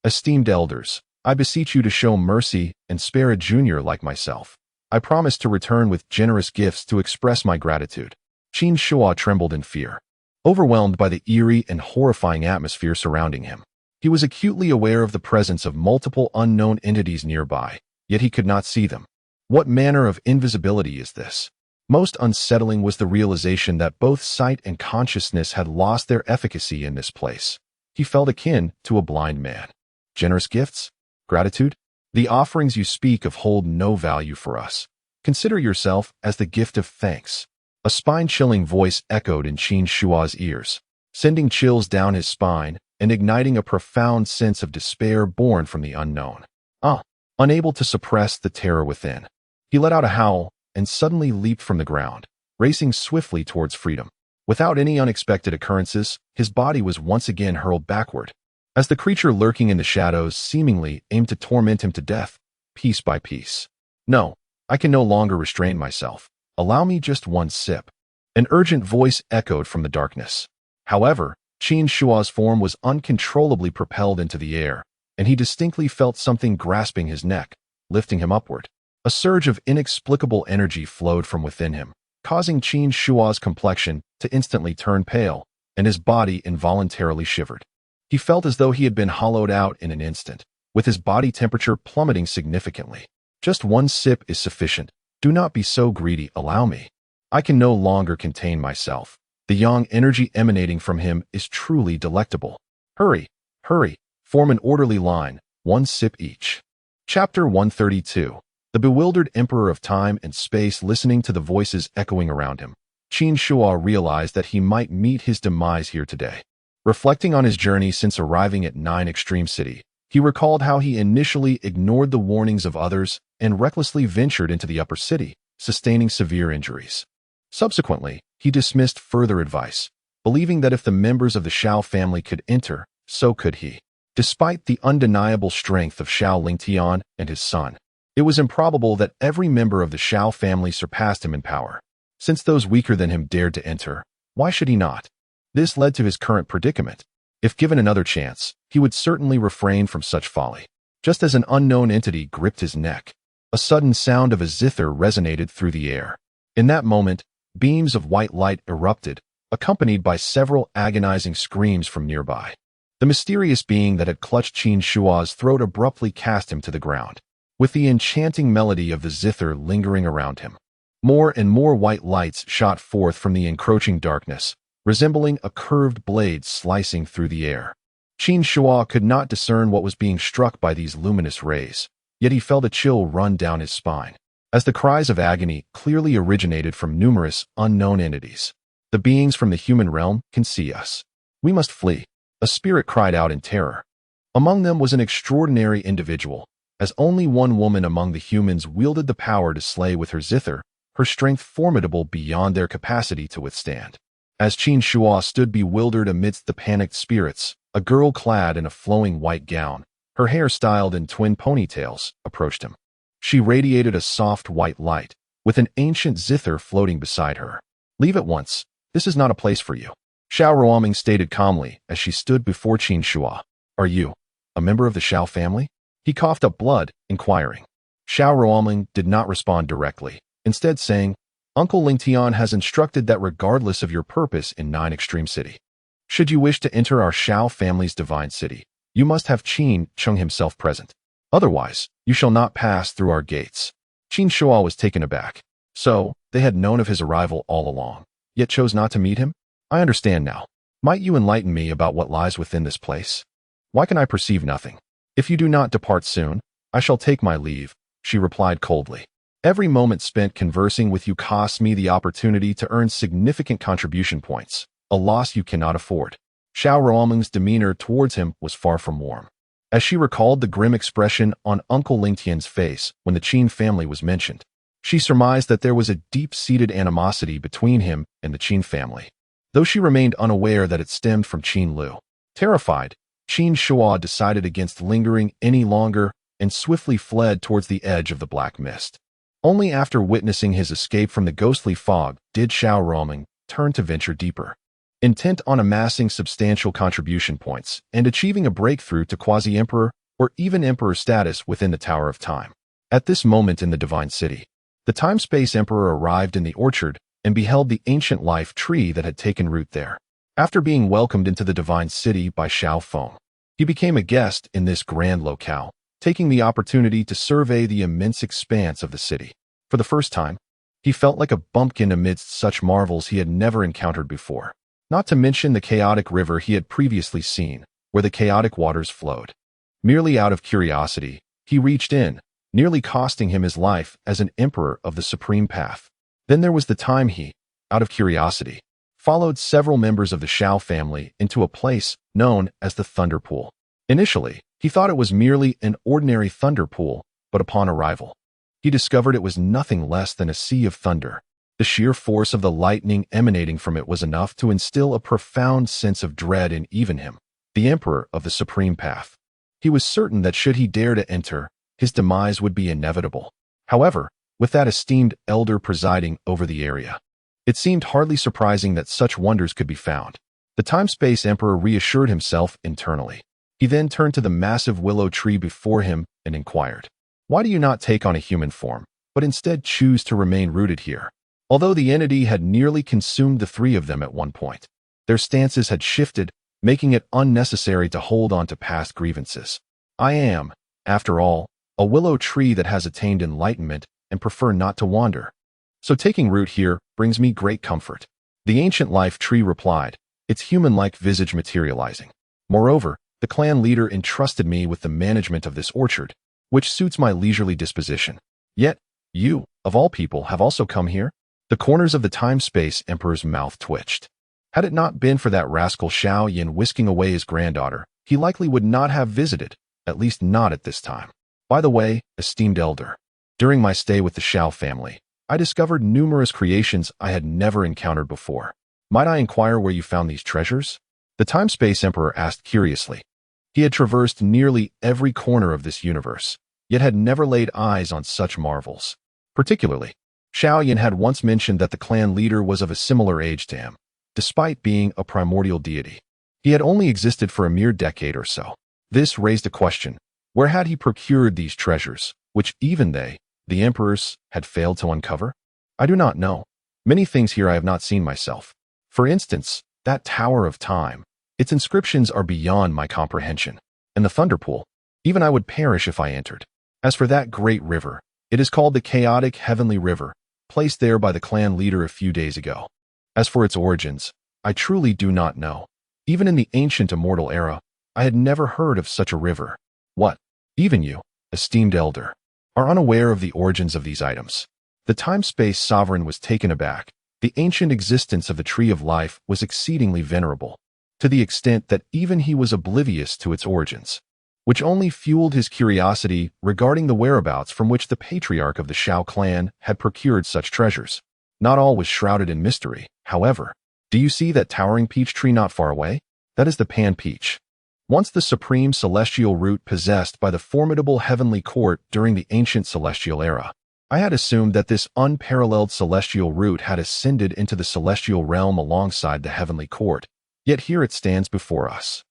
esteemed elders, I beseech you to show mercy and spare a junior like myself. I promise to return with generous gifts to express my gratitude. Qin Shua trembled in fear, overwhelmed by the eerie and horrifying atmosphere surrounding him. He was acutely aware of the presence of multiple unknown entities nearby, yet he could not see them. What manner of invisibility is this? Most unsettling was the realization that both sight and consciousness had lost their efficacy in this place. He felt akin to a blind man. Generous gifts? Gratitude? The offerings you speak of hold no value for us. Consider yourself as the gift of thanks. A spine-chilling voice echoed in Qin Shua's ears, sending chills down his spine and igniting a profound sense of despair born from the unknown. Unable to suppress the terror within, he let out a howl and suddenly leaped from the ground, racing swiftly towards freedom. Without any unexpected occurrences, his body was once again hurled backward, as the creature lurking in the shadows seemingly aimed to torment him to death, piece by piece. No, I can no longer restrain myself. Allow me just one sip. An urgent voice echoed from the darkness. However, Qin Shua's form was uncontrollably propelled into the air, and he distinctly felt something grasping his neck, lifting him upward. A surge of inexplicable energy flowed from within him, causing Qin Shua's complexion to instantly turn pale, and his body involuntarily shivered. He felt as though he had been hollowed out in an instant, with his body temperature plummeting significantly. Just one sip is sufficient. Do not be so greedy, allow me. I can no longer contain myself. The yang energy emanating from him is truly delectable. Hurry, hurry, form an orderly line, one sip each. Chapter 132. The bewildered Emperor of Time and Space listening to the voices echoing around him. Qin Shua realized that he might meet his demise here today. Reflecting on his journey since arriving at 9 Extreme City, he recalled how he initially ignored the warnings of others and recklessly ventured into the upper city, sustaining severe injuries. Subsequently, he dismissed further advice, believing that if the members of the Xiao family could enter, so could he. Despite the undeniable strength of Xiao Lingtian and his son, it was improbable that every member of the Xiao family surpassed him in power. Since those weaker than him dared to enter, why should he not? This led to his current predicament. If given another chance, he would certainly refrain from such folly. Just as an unknown entity gripped his neck, a sudden sound of a zither resonated through the air. In that moment, beams of white light erupted, accompanied by several agonizing screams from nearby. The mysterious being that had clutched Qin Shua's throat abruptly cast him to the ground, with the enchanting melody of the zither lingering around him. More and more white lights shot forth from the encroaching darkness, resembling a curved blade slicing through the air. Qin Shua could not discern what was being struck by these luminous rays, yet he felt a chill run down his spine, as the cries of agony clearly originated from numerous unknown entities. The beings from the human realm can see us. We must flee. A spirit cried out in terror. Among them was an extraordinary individual, as only one woman among the humans wielded the power to slay with her zither, her strength formidable beyond their capacity to withstand. As Qin Shua stood bewildered amidst the panicked spirits, a girl clad in a flowing white gown, her hair styled in twin ponytails, approached him. She radiated a soft white light, with an ancient zither floating beside her. Leave at once. This is not a place for you, Xiao Ruoming stated calmly as she stood before Qin Shua. Are you a member of the Xiao family? He coughed up blood, inquiring. Xiao Ruoming did not respond directly, instead saying, Uncle Lingtian has instructed that regardless of your purpose in 9 Extreme City, should you wish to enter our Xiao family's divine city, you must have Qin Cheng himself present. Otherwise, you shall not pass through our gates. Qin Shuo was taken aback. So, they had known of his arrival all along, yet chose not to meet him? I understand now. Might you enlighten me about what lies within this place? Why can I perceive nothing? If you do not depart soon, I shall take my leave, she replied coldly. Every moment spent conversing with you costs me the opportunity to earn significant contribution points, a loss you cannot afford. Xiao Ruomeng's demeanor towards him was far from warm. As she recalled the grim expression on Uncle Lingtian's face when the Qin family was mentioned, she surmised that there was a deep-seated animosity between him and the Qin family, though she remained unaware that it stemmed from Qin Lu. Terrified, Qin Shuo decided against lingering any longer and swiftly fled towards the edge of the black mist. Only after witnessing his escape from the ghostly fog did Xiao Ruomeng turn to venture deeper. Intent on amassing substantial contribution points and achieving a breakthrough to quasi-emperor or even emperor status within the Tower of Time. At this moment in the Divine City, the Time-Space Emperor arrived in the orchard and beheld the ancient life tree that had taken root there. After being welcomed into the Divine City by Xiao Feng, he became a guest in this grand locale, taking the opportunity to survey the immense expanse of the city. For the first time, he felt like a bumpkin amidst such marvels he had never encountered before. Not to mention the chaotic river he had previously seen, where the chaotic waters flowed. Merely out of curiosity, he reached in, nearly costing him his life as an emperor of the supreme path. Then there was the time he, out of curiosity, followed several members of the Xiao family into a place known as the Thunder Pool. Initially, he thought it was merely an ordinary thunder pool, but upon arrival, he discovered it was nothing less than a sea of thunder. The sheer force of the lightning emanating from it was enough to instill a profound sense of dread in even him, the emperor of the supreme path. He was certain that should he dare to enter, his demise would be inevitable. However, with that esteemed elder presiding over the area, it seemed hardly surprising that such wonders could be found. The Time-Space Emperor reassured himself internally. He then turned to the massive willow tree before him and inquired, "Why do you not take on a human form, but instead choose to remain rooted here?" Although the entity had nearly consumed the 3 of them at one point, their stances had shifted, making it unnecessary to hold on to past grievances. I am, after all, a willow tree that has attained enlightenment and prefer not to wander. So taking root here brings me great comfort. The ancient life tree replied, its human-like visage materializing. Moreover, the clan leader entrusted me with the management of this orchard, which suits my leisurely disposition. Yet, you, of all people, have also come here? The corners of the Time-Space Emperor's mouth twitched. Had it not been for that rascal Xiao Yin whisking away his granddaughter, he likely would not have visited, at least not at this time. By the way, esteemed elder, during my stay with the Xiao family, I discovered numerous creations I had never encountered before. Might I inquire where you found these treasures? The Time-Space Emperor asked curiously. He had traversed nearly every corner of this universe, yet had never laid eyes on such marvels. Particularly, Xiao Yin had once mentioned that the clan leader was of a similar age to him, despite being a primordial deity. He had only existed for a mere decade or so. This raised a question. Where had he procured these treasures, which even they, the emperors, had failed to uncover? I do not know. Many things here I have not seen myself. For instance, that Tower of Time. Its inscriptions are beyond my comprehension. And the Thunder Pool, even I would perish if I entered. As for that great river, it is called the chaotic Heavenly River, placed there by the clan leader a few days ago. As for its origins, I truly do not know. Even in the ancient immortal era, I had never heard of such a river. What? Even you, esteemed elder, are unaware of the origins of these items. The Time-Space Sovereign was taken aback. The ancient existence of the Tree of Life was exceedingly venerable, to the extent that even he was oblivious to its origins, which only fueled his curiosity regarding the whereabouts from which the patriarch of the Xiao clan had procured such treasures. Not all was shrouded in mystery, however. Do you see that towering peach tree not far away? That is the Pan Peach. Once the supreme celestial root possessed by the formidable heavenly court during the ancient celestial era, I had assumed that this unparalleled celestial root had ascended into the celestial realm alongside the heavenly court, yet here it stands before us.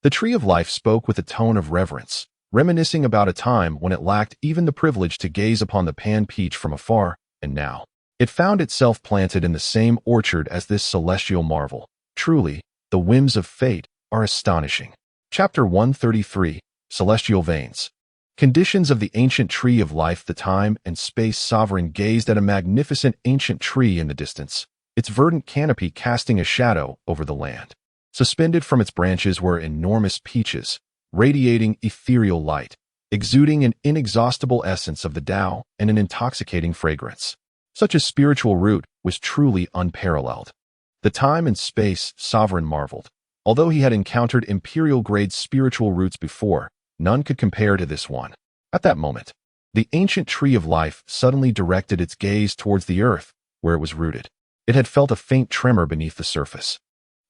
The Tree of Life spoke with a tone of reverence, reminiscing about a time when it lacked even the privilege to gaze upon the Pan Peach from afar, and now, It found itself planted in the same orchard as this celestial marvel. Truly, the whims of fate are astonishing. Chapter 133, Celestial Veins. Conditions of the ancient tree of life. The time and space sovereign gazed at a magnificent ancient tree in the distance, its verdant canopy casting a shadow over the land. Suspended from its branches were enormous peaches, radiating ethereal light, exuding an inexhaustible essence of the Tao and an intoxicating fragrance. Such a spiritual root was truly unparalleled. The time and space sovereign marveled. Although he had encountered imperial-grade spiritual roots before, none could compare to this one. At that moment, the ancient tree of life suddenly directed its gaze towards the earth, where it was rooted. It had felt a faint tremor beneath the surface,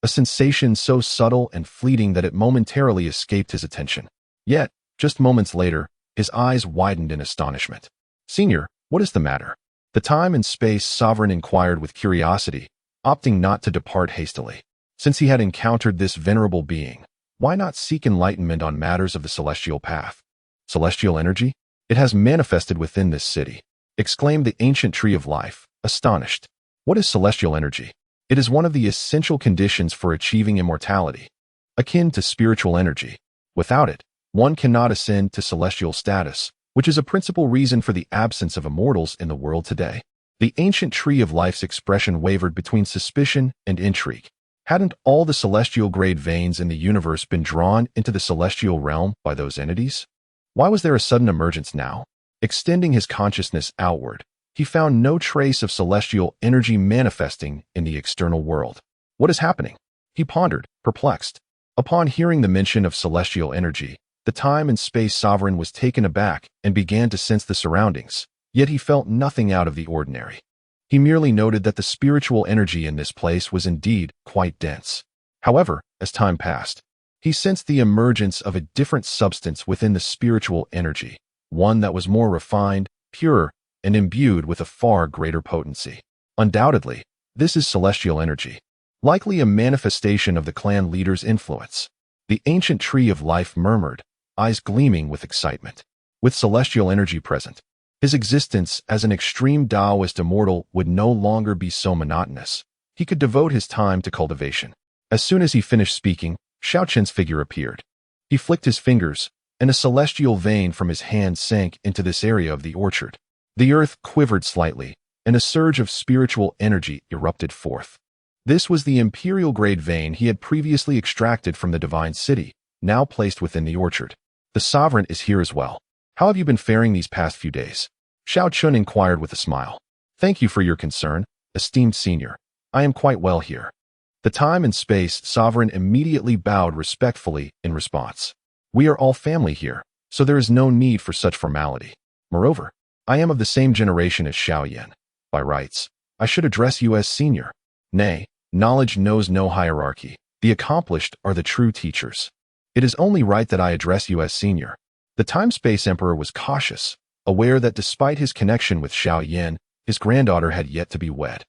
a sensation so subtle and fleeting that it momentarily escaped his attention. Yet, just moments later, his eyes widened in astonishment. "Senior, what is the matter?" The time and space sovereign inquired with curiosity, opting not to depart hastily. Since he had encountered this venerable being, why not seek enlightenment on matters of the celestial path? Celestial energy? It has manifested within this city, exclaimed the ancient tree of life, astonished. What is celestial energy? It is one of the essential conditions for achieving immortality, akin to spiritual energy. Without it, one cannot ascend to celestial status, which is a principal reason for the absence of immortals in the world today. The ancient tree of life's expression wavered between suspicion and intrigue. Hadn't all the celestial grade veins in the universe been drawn into the celestial realm by those entities? Why was there a sudden emergence now? Extending his consciousness outward, he found no trace of celestial energy manifesting in the external world. What is happening? He pondered, perplexed. Upon hearing the mention of celestial energy, the time and space sovereign was taken aback and began to sense the surroundings, yet he felt nothing out of the ordinary. He merely noted that the spiritual energy in this place was indeed quite dense. However, as time passed, he sensed the emergence of a different substance within the spiritual energy, one that was more refined, pure, and imbued with a far greater potency. Undoubtedly, this is celestial energy, likely a manifestation of the clan leader's influence. The ancient tree of life murmured, eyes gleaming with excitement. With celestial energy present, his existence as an extreme Taoist immortal would no longer be so monotonous. He could devote his time to cultivation. As soon as he finished speaking, Xiao Chen's figure appeared. He flicked his fingers, and a celestial vein from his hand sank into this area of the orchard. The earth quivered slightly, and a surge of spiritual energy erupted forth. This was the imperial-grade vein he had previously extracted from the divine city, now placed within the orchard. The sovereign is here as well. How have you been faring these past few days? Xiao Chen inquired with a smile. Thank you for your concern, esteemed senior. I am quite well here. The time and space sovereign immediately bowed respectfully in response. We are all family here, so there is no need for such formality. Moreover, I am of the same generation as Xiao Yan. By rights, I should address you as senior. Nay, knowledge knows no hierarchy. The accomplished are the true teachers. It is only right that I address you as senior. The time-space emperor was cautious, aware that despite his connection with Xiao Yan, his granddaughter had yet to be wed.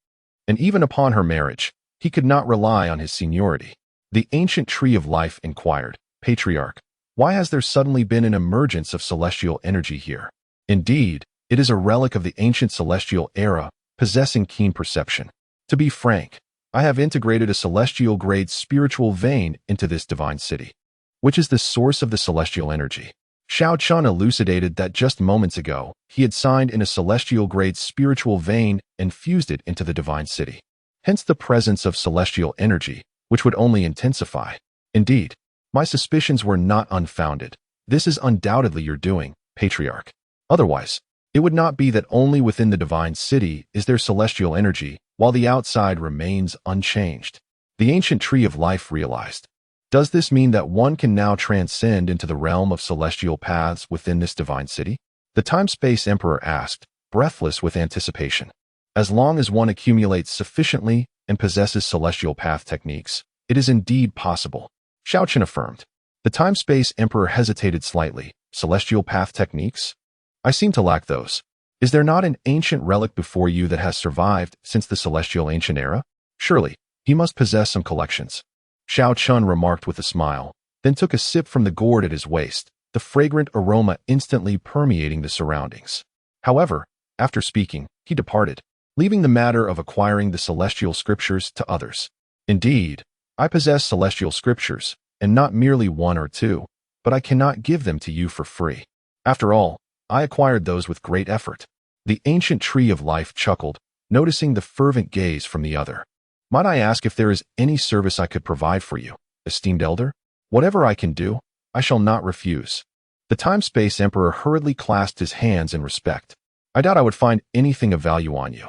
And even upon her marriage, he could not rely on his seniority. The ancient tree of life inquired, Patriarch, why has there suddenly been an emergence of celestial energy here? Indeed, it is a relic of the ancient celestial era, possessing keen perception. To be frank, I have integrated a celestial-grade spiritual vein into this divine city, which is the source of the celestial energy. Xiao Chen elucidated that just moments ago, he had signed in a celestial-grade spiritual vein and fused it into the divine city. Hence the presence of celestial energy, which would only intensify. Indeed, my suspicions were not unfounded. This is undoubtedly your doing, Patriarch. Otherwise, it would not be that only within the divine city is there celestial energy, while the outside remains unchanged. The ancient tree of life realized. Does this mean that one can now transcend into the realm of celestial paths within this divine city? The time-space emperor asked, breathless with anticipation. As long as one accumulates sufficiently and possesses celestial path techniques, it is indeed possible, Xiao Chen affirmed. The time-space emperor hesitated slightly. Celestial path techniques? I seem to lack those. Is there not an ancient relic before you that has survived since the celestial ancient era? Surely, he must possess some collections. Xiao Chen remarked with a smile, then took a sip from the gourd at his waist, the fragrant aroma instantly permeating the surroundings. However, after speaking, he departed. leaving the matter of acquiring the celestial scriptures to others. Indeed, I possess celestial scriptures, and not merely one or two, but I cannot give them to you for free. After all, I acquired those with great effort. The ancient tree of life chuckled, noticing the fervent gaze from the other. Might I ask if there is any service I could provide for you, esteemed elder? Whatever I can do, I shall not refuse. The Time-Space Emperor hurriedly clasped his hands in respect. I doubt I would find anything of value on you.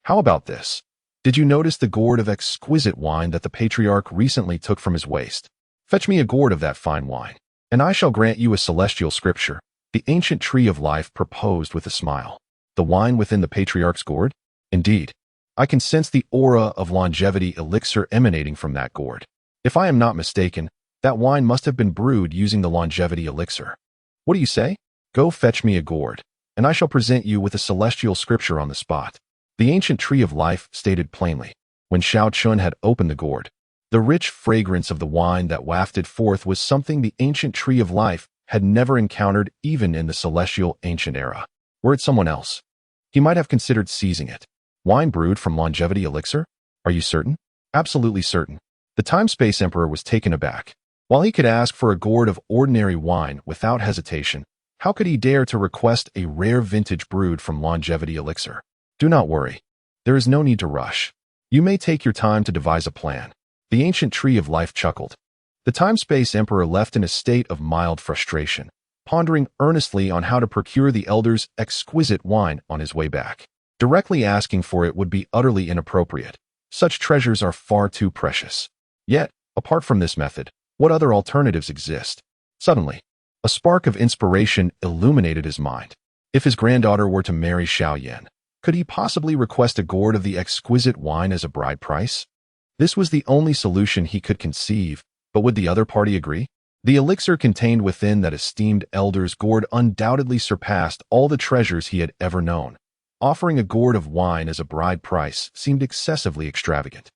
How about this? Did you notice the gourd of exquisite wine that the patriarch recently took from his waist? Fetch me a gourd of that fine wine, and I shall grant you a celestial scripture, the ancient tree of life proposed with a smile. The wine within the patriarch's gourd? Indeed, I can sense the aura of longevity elixir emanating from that gourd. If I am not mistaken, that wine must have been brewed using the longevity elixir. What do you say? Go fetch me a gourd, and I shall present you with a celestial scripture on the spot. The ancient tree of life stated plainly. When Xiao Chen had opened the gourd, the rich fragrance of the wine that wafted forth was something the ancient tree of life had never encountered even in the celestial ancient era. Were it someone else, he might have considered seizing it. Wine brewed from longevity elixir? Are you certain? Absolutely certain. The Time-Space Emperor was taken aback. While he could ask for a gourd of ordinary wine without hesitation, how could he dare to request a rare vintage brewed from longevity elixir? Do not worry. There is no need to rush. You may take your time to devise a plan. The ancient tree of life chuckled. The Time-Space Emperor left in a state of mild frustration, pondering earnestly on how to procure the elder's exquisite wine on his way back. Directly asking for it would be utterly inappropriate. Such treasures are far too precious. Yet, apart from this method, what other alternatives exist? Suddenly, a spark of inspiration illuminated his mind. If his granddaughter were to marry Xiao Yan, could he possibly request a gourd of the exquisite wine as a bride price? This was the only solution he could conceive, but would the other party agree? The elixir contained within that esteemed elder's gourd undoubtedly surpassed all the treasures he had ever known. Offering a gourd of wine as a bride price seemed excessively extravagant.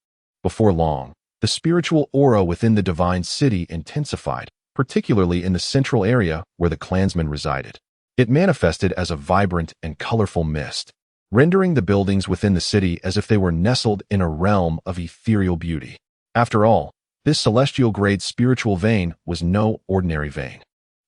Before long, the spiritual aura within the divine city intensified, particularly in the central area where the clansmen resided. It manifested as a vibrant and colorful mist, rendering the buildings within the city as if they were nestled in a realm of ethereal beauty. After all, this celestial-grade spiritual vein was no ordinary vein.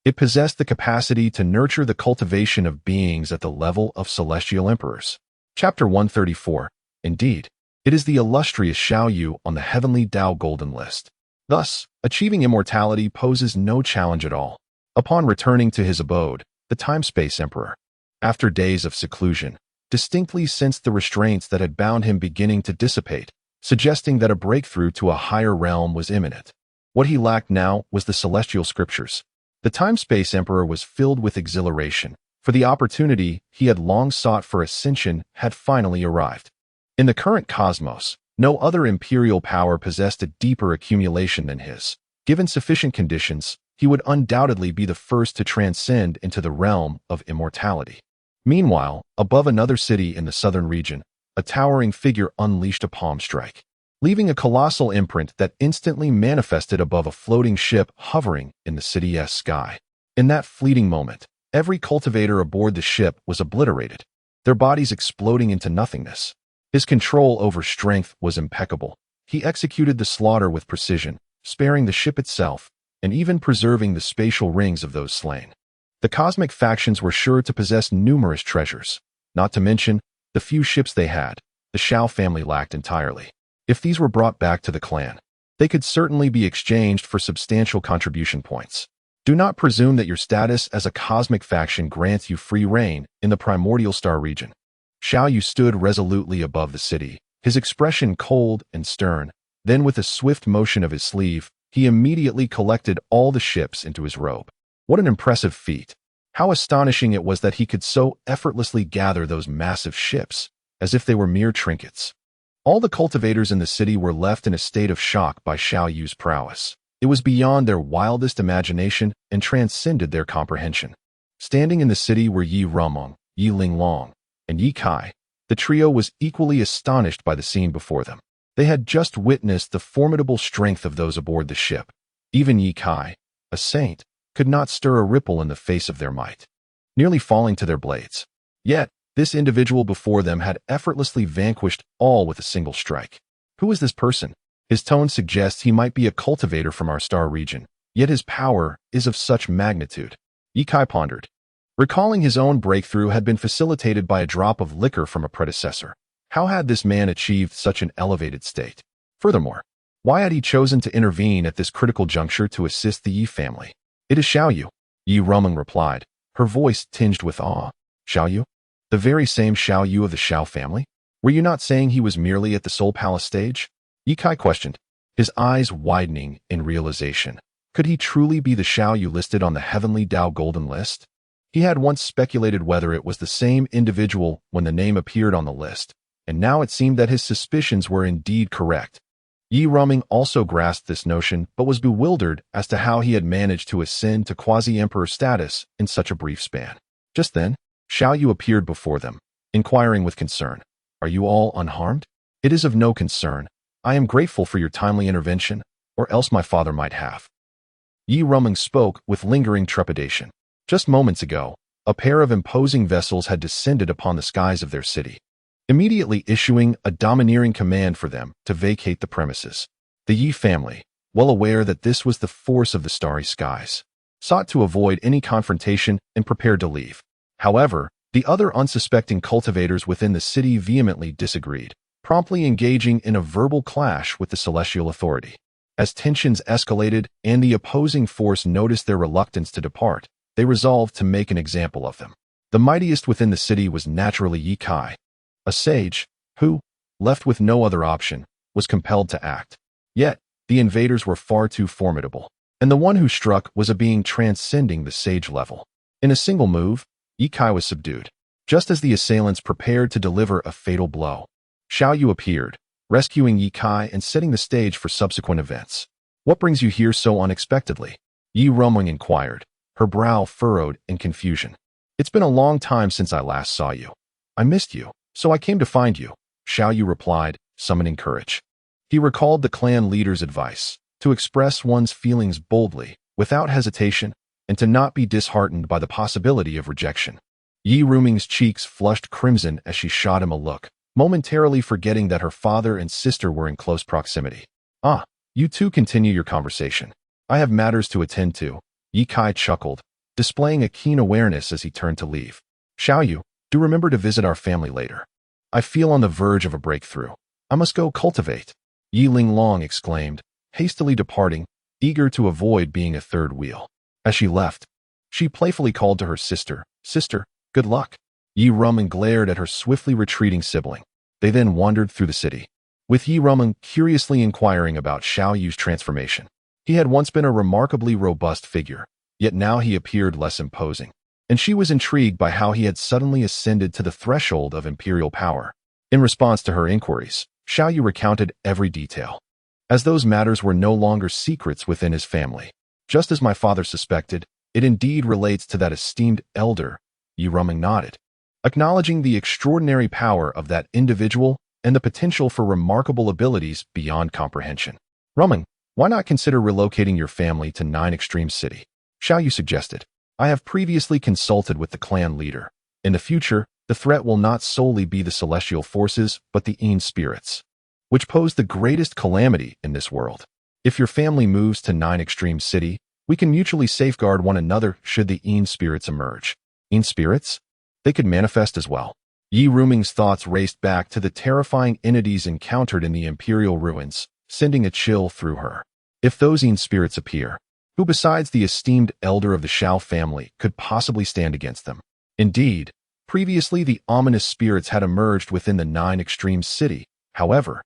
It possessed the capacity to nurture the cultivation of beings at the level of celestial emperors. Chapter 134. Indeed, it is the illustrious Xiao Yu on the Heavenly Dao Golden List. Thus, achieving immortality poses no challenge at all. Upon returning to his abode, the Time-Space Emperor, after days of seclusion, distinctly sensed the restraints that had bound him beginning to dissipate, suggesting that a breakthrough to a higher realm was imminent. What he lacked now was the celestial scriptures. The Time-Space Emperor was filled with exhilaration, for the opportunity he had long sought for ascension had finally arrived. In the current cosmos, no other imperial power possessed a deeper accumulation than his. Given sufficient conditions, he would undoubtedly be the first to transcend into the realm of immortality. Meanwhile, above another city in the southern region, a towering figure unleashed a palm strike, leaving a colossal imprint that instantly manifested above a floating ship hovering in the city's sky. In that fleeting moment, every cultivator aboard the ship was obliterated, their bodies exploding into nothingness. His control over strength was impeccable. He executed the slaughter with precision, sparing the ship itself, and even preserving the spatial rings of those slain. The cosmic factions were sure to possess numerous treasures. Not to mention, the few ships they had, the Xiao family lacked entirely. If these were brought back to the clan, they could certainly be exchanged for substantial contribution points. Do not presume that your status as a cosmic faction grants you free reign in the primordial star region. Xiao Yu stood resolutely above the city, his expression cold and stern. Then with a swift motion of his sleeve, he immediately collected all the ships into his robe. What an impressive feat! How astonishing it was that he could so effortlessly gather those massive ships, as if they were mere trinkets. All the cultivators in the city were left in a state of shock by Xiao Yu's prowess. It was beyond their wildest imagination and transcended their comprehension. Standing in the city were Yi Rumong, Yi Linglong, and Yi Kai. The trio was equally astonished by the scene before them. They had just witnessed the formidable strength of those aboard the ship. Even Yi Kai, a saint, could not stir a ripple in the face of their might, nearly falling to their blades. Yet, This individual before them had effortlessly vanquished all with a single strike. Who is this person? His tone suggests he might be a cultivator from our star region, yet his power is of such magnitude. Ye Kai pondered. Recalling his own breakthrough had been facilitated by a drop of liquor from a predecessor. How had this man achieved such an elevated state? Furthermore, why had he chosen to intervene at this critical juncture to assist the Yi family? It is Xiao Yu, Yi Rumeng replied, her voice tinged with awe. Xiao Yu? The very same Xiao Yu of the Xiao family? Were you not saying he was merely at the Soul Palace stage? Ye Kai questioned, his eyes widening in realization. Could he truly be the Xiao Yu listed on the Heavenly Dao Golden List? He had once speculated whether it was the same individual when the name appeared on the list, and now it seemed that his suspicions were indeed correct. Yi Rumeng also grasped this notion, but was bewildered as to how he had managed to ascend to quasi-emperor status in such a brief span. Just then, Xiao Yu appeared before them, inquiring with concern, "Are you all unharmed?" "It is of no concern. I am grateful for your timely intervention, or else my father might have." Yi Rumeng spoke with lingering trepidation. Just moments ago, a pair of imposing vessels had descended upon the skies of their city, immediately issuing a domineering command for them to vacate the premises. The Yi family, well aware that this was the force of the starry skies, sought to avoid any confrontation and prepared to leave. However, the other unsuspecting cultivators within the city vehemently disagreed, promptly engaging in a verbal clash with the celestial authority. As tensions escalated and the opposing force noticed their reluctance to depart, they resolved to make an example of them. The mightiest within the city was naturally Ye Kai, a sage who, left with no other option, was compelled to act. Yet, the invaders were far too formidable, and the one who struck was a being transcending the sage level. In a single move, Ye Kai was subdued. Just as the assailants prepared to deliver a fatal blow, Xiao Yu appeared, rescuing Ye Kai and setting the stage for subsequent events. "What brings you here so unexpectedly?" Yi Rumeng inquired, her brow furrowed in confusion. "It's been a long time since I last saw you. I missed you, so I came to find you," Xiao Yu replied, summoning courage. He recalled the clan leader's advice, to express one's feelings boldly, without hesitation, and to not be disheartened by the possibility of rejection. Yi Rumeng's cheeks flushed crimson as she shot him a look, momentarily forgetting that her father and sister were in close proximity. "Ah, you two continue your conversation. I have matters to attend to," Ye Kai chuckled, displaying a keen awareness as he turned to leave. "Xiao Yu, do remember to visit our family later. I feel on the verge of a breakthrough. I must go cultivate," Yi Linglong exclaimed, hastily departing, eager to avoid being a third wheel. As she left, she playfully called to her sister, "Sister, good luck." Yi Rumeng glared at her swiftly retreating sibling. They then wandered through the city, with Yi Rumeng curiously inquiring about Xiao Yu's transformation. He had once been a remarkably robust figure, yet now he appeared less imposing, and she was intrigued by how he had suddenly ascended to the threshold of imperial power. In response to her inquiries, Xiao Yu recounted every detail, as those matters were no longer secrets within his family. "Just as my father suspected, it indeed relates to that esteemed elder," Yi Rumeng nodded, acknowledging the extraordinary power of that individual and the potential for remarkable abilities beyond comprehension. "Rumeng, why not consider relocating your family to 9 Extreme City?" Xiao Yu suggested. "I have previously consulted with the clan leader. In the future, the threat will not solely be the celestial forces, but the Yin spirits, which pose the greatest calamity in this world. If your family moves to 9 Extreme City, we can mutually safeguard one another should the Yin spirits emerge." Yin spirits? They could manifest as well. Yi Rumeng's thoughts raced back to the terrifying entities encountered in the imperial ruins, sending a chill through her. If those Yin spirits appear, who besides the esteemed elder of the Xiao family could possibly stand against them? Indeed, previously the ominous spirits had emerged within the 9 Extreme City. However,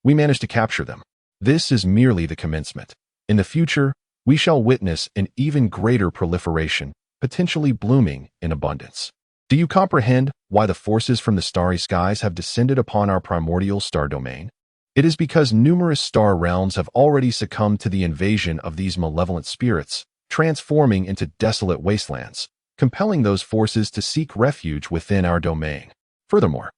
we managed to capture them. This is merely the commencement. In the future, we shall witness an even greater proliferation, potentially blooming in abundance. Do you comprehend why the forces from the starry skies have descended upon our primordial star domain? It is because numerous star realms have already succumbed to the invasion of these malevolent spirits, transforming into desolate wastelands, compelling those forces to seek refuge within our domain. Furthermore,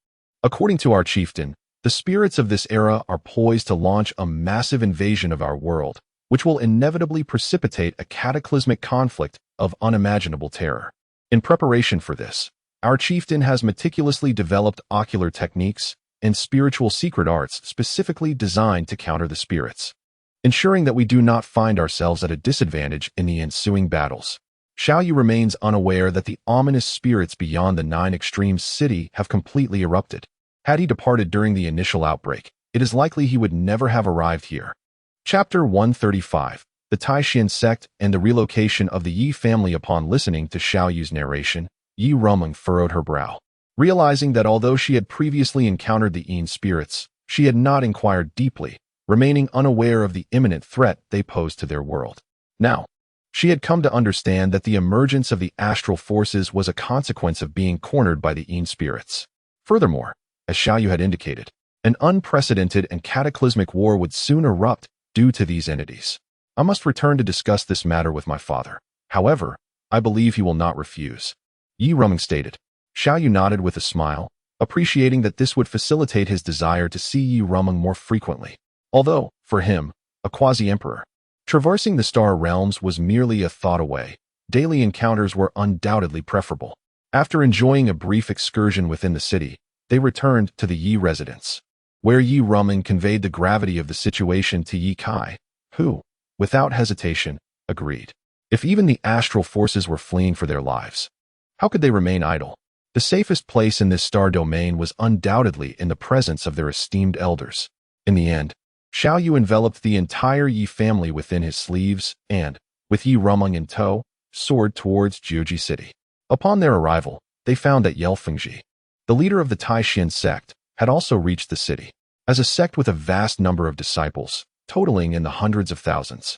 according to our chieftain, the spirits of this era are poised to launch a massive invasion of our world, which will inevitably precipitate a cataclysmic conflict of unimaginable terror. In preparation for this, Our chieftain has meticulously developed ocular techniques and spiritual secret arts specifically designed to counter the spirits, ensuring that we do not find ourselves at a disadvantage in the ensuing battles. Xiao Yu remains unaware that the ominous spirits beyond the 9 Extremes city have completely erupted. Had he departed during the initial outbreak, it is likely he would never have arrived here. Chapter 135. The Taishan Sect and the Relocation of the Yi Family. Upon listening to Xiao Yu's narration, Yi Rumeng furrowed her brow, realizing that although she had previously encountered the Yin spirits, she had not inquired deeply, remaining unaware of the imminent threat they posed to their world. Now, she had come to understand that the emergence of the astral forces was a consequence of being cornered by the Yin spirits. Furthermore, as Xiao Yu had indicated, an unprecedented and cataclysmic war would soon erupt due to these entities. I must return to discuss this matter with my father. However, I believe he will not refuse, Yi Rumeng stated. Xiao Yu nodded with a smile, appreciating that this would facilitate his desire to see Yi Rumeng more frequently. Although, for him, a quasi-emperor, traversing the star realms was merely a thought away, daily encounters were undoubtedly preferable. After enjoying a brief excursion within the city, they returned to the Yi residence, where Yi Rumeng conveyed the gravity of the situation to Yi Kai, who, without hesitation, agreed. If even the astral forces were fleeing for their lives, how could they remain idle? The safest place in this star domain was undoubtedly in the presence of their esteemed elders. In the end, Xiao Yu enveloped the entire Yi family within his sleeves and, with Yi Rumeng in tow, soared towards Jiuji City. Upon their arrival, they found that Yelfengji, the leader of the Taishan sect, had also reached the city. As a sect with a vast number of disciples, totaling in the hundreds of thousands,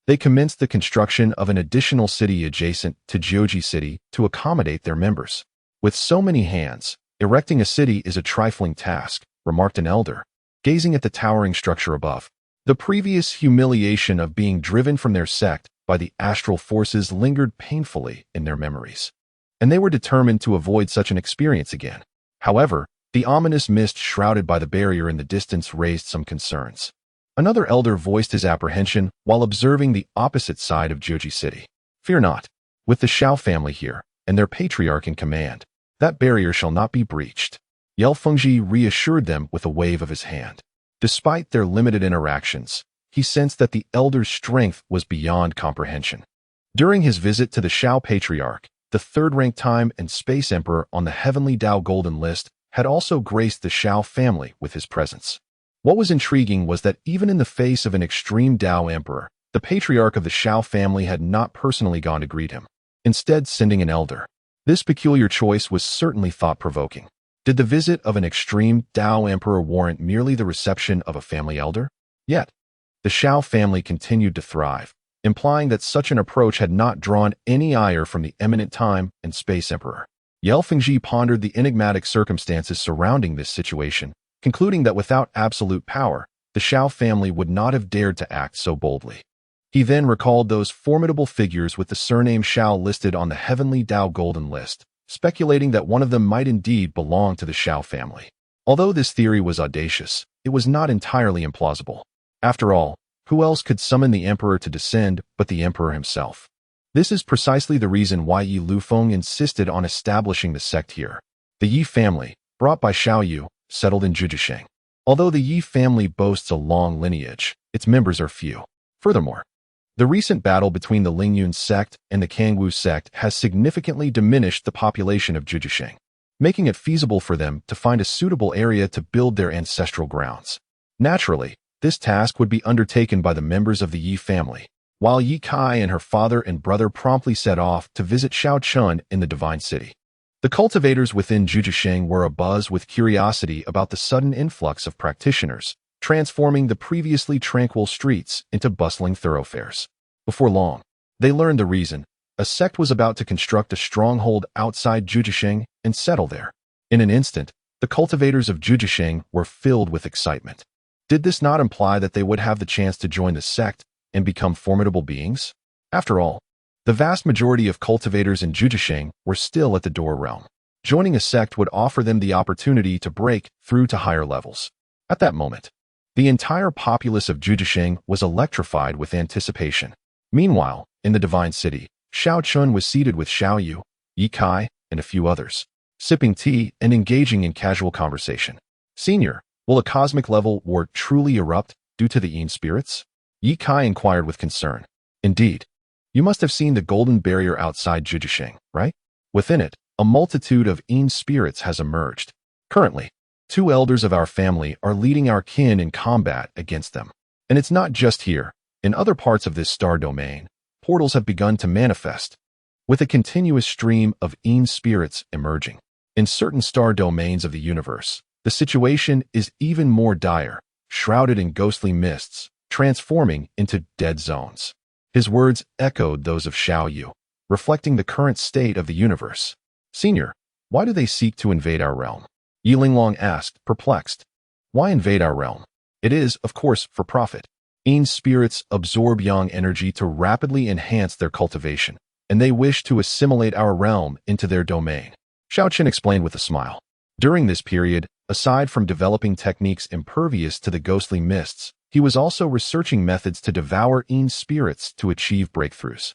they commenced the construction of an additional city adjacent to Jiuji City to accommodate their members. With so many hands, erecting a city is a trifling task, remarked an elder, gazing at the towering structure above. The previous humiliation of being driven from their sect by the astral forces lingered painfully in their memories, and they were determined to avoid such an experience again. However, the ominous mist shrouded by the barrier in the distance raised some concerns. Another elder voiced his apprehension while observing the opposite side of Jiuji City. Fear not. With the Xiao family here, and their patriarch in command, that barrier shall not be breached. Yelfengji reassured them with a wave of his hand. Despite their limited interactions, he sensed that the elder's strength was beyond comprehension. During his visit to the Xiao patriarch, the third-ranked time and space emperor on the Heavenly Dao Golden List had also graced the Xiao family with his presence. What was intriguing was that even in the face of an extreme Dao emperor, the patriarch of the Xiao family had not personally gone to greet him, instead sending an elder. This peculiar choice was certainly thought-provoking. Did the visit of an extreme Dao emperor warrant merely the reception of a family elder? Yet, the Xiao family continued to thrive, implying that such an approach had not drawn any ire from the eminent time and space emperor. Yelfengji pondered the enigmatic circumstances surrounding this situation, concluding that without absolute power, the Xiao family would not have dared to act so boldly. He then recalled those formidable figures with the surname Xiao listed on the Heavenly Dao Golden List, speculating that one of them might indeed belong to the Xiao family. Although this theory was audacious, it was not entirely implausible. After all, who else could summon the emperor to descend but the emperor himself? This is precisely the reason why Yi Lufeng insisted on establishing the sect here. The Yi family, brought by Xiao Yu, settled in Zhujiasheng. Although the Yi family boasts a long lineage, its members are few. Furthermore, the recent battle between the Lingyun sect and the Kangwu sect has significantly diminished the population of Zhujiasheng, making it feasible for them to find a suitable area to build their ancestral grounds. Naturally, this task would be undertaken by the members of the Yi family, while Yi Kai and her father and brother promptly set off to visit Xiao Chen in the Divine City. The cultivators within Zhujiasheng were abuzz with curiosity about the sudden influx of practitioners, transforming the previously tranquil streets into bustling thoroughfares. Before long, they learned the reason. A sect was about to construct a stronghold outside Zhujiasheng and settle there. In an instant, the cultivators of Zhujiasheng were filled with excitement. Did this not imply that they would have the chance to join the sect and become formidable beings? After all, the vast majority of cultivators in Zhujiasheng were still at the Door realm. Joining a sect would offer them the opportunity to break through to higher levels. At that moment, the entire populace of Zhujiasheng was electrified with anticipation. Meanwhile, in the Divine City, Xiao Chen was seated with Xiao Yu, Yi Kai, and a few others. sipping tea and engaging in casual conversation. Senior, will a cosmic level war truly erupt due to the Yin spirits? Yi Kai inquired with concern. Indeed. You must have seen the golden barrier outside Jujisheng, right? Within it, a multitude of Yin spirits has emerged. Currently, 2 elders of our family are leading our kin in combat against them. And it's not just here. In other parts of this star domain, portals have begun to manifest, with a continuous stream of Yin spirits emerging. In certain star domains of the universe, the situation is even more dire, shrouded in ghostly mists, transforming into dead zones. His words echoed those of Xiao Yu, reflecting the current state of the universe. Senior, why do they seek to invade our realm? Yi Linglong asked, perplexed. Why invade our realm? It is, of course, for profit. Yin spirits absorb yang energy to rapidly enhance their cultivation, and they wish to assimilate our realm into their domain. Xiao Chen explained with a smile. During this period, aside from developing techniques impervious to the ghostly mists, he was also researching methods to devour Yin spirits to achieve breakthroughs.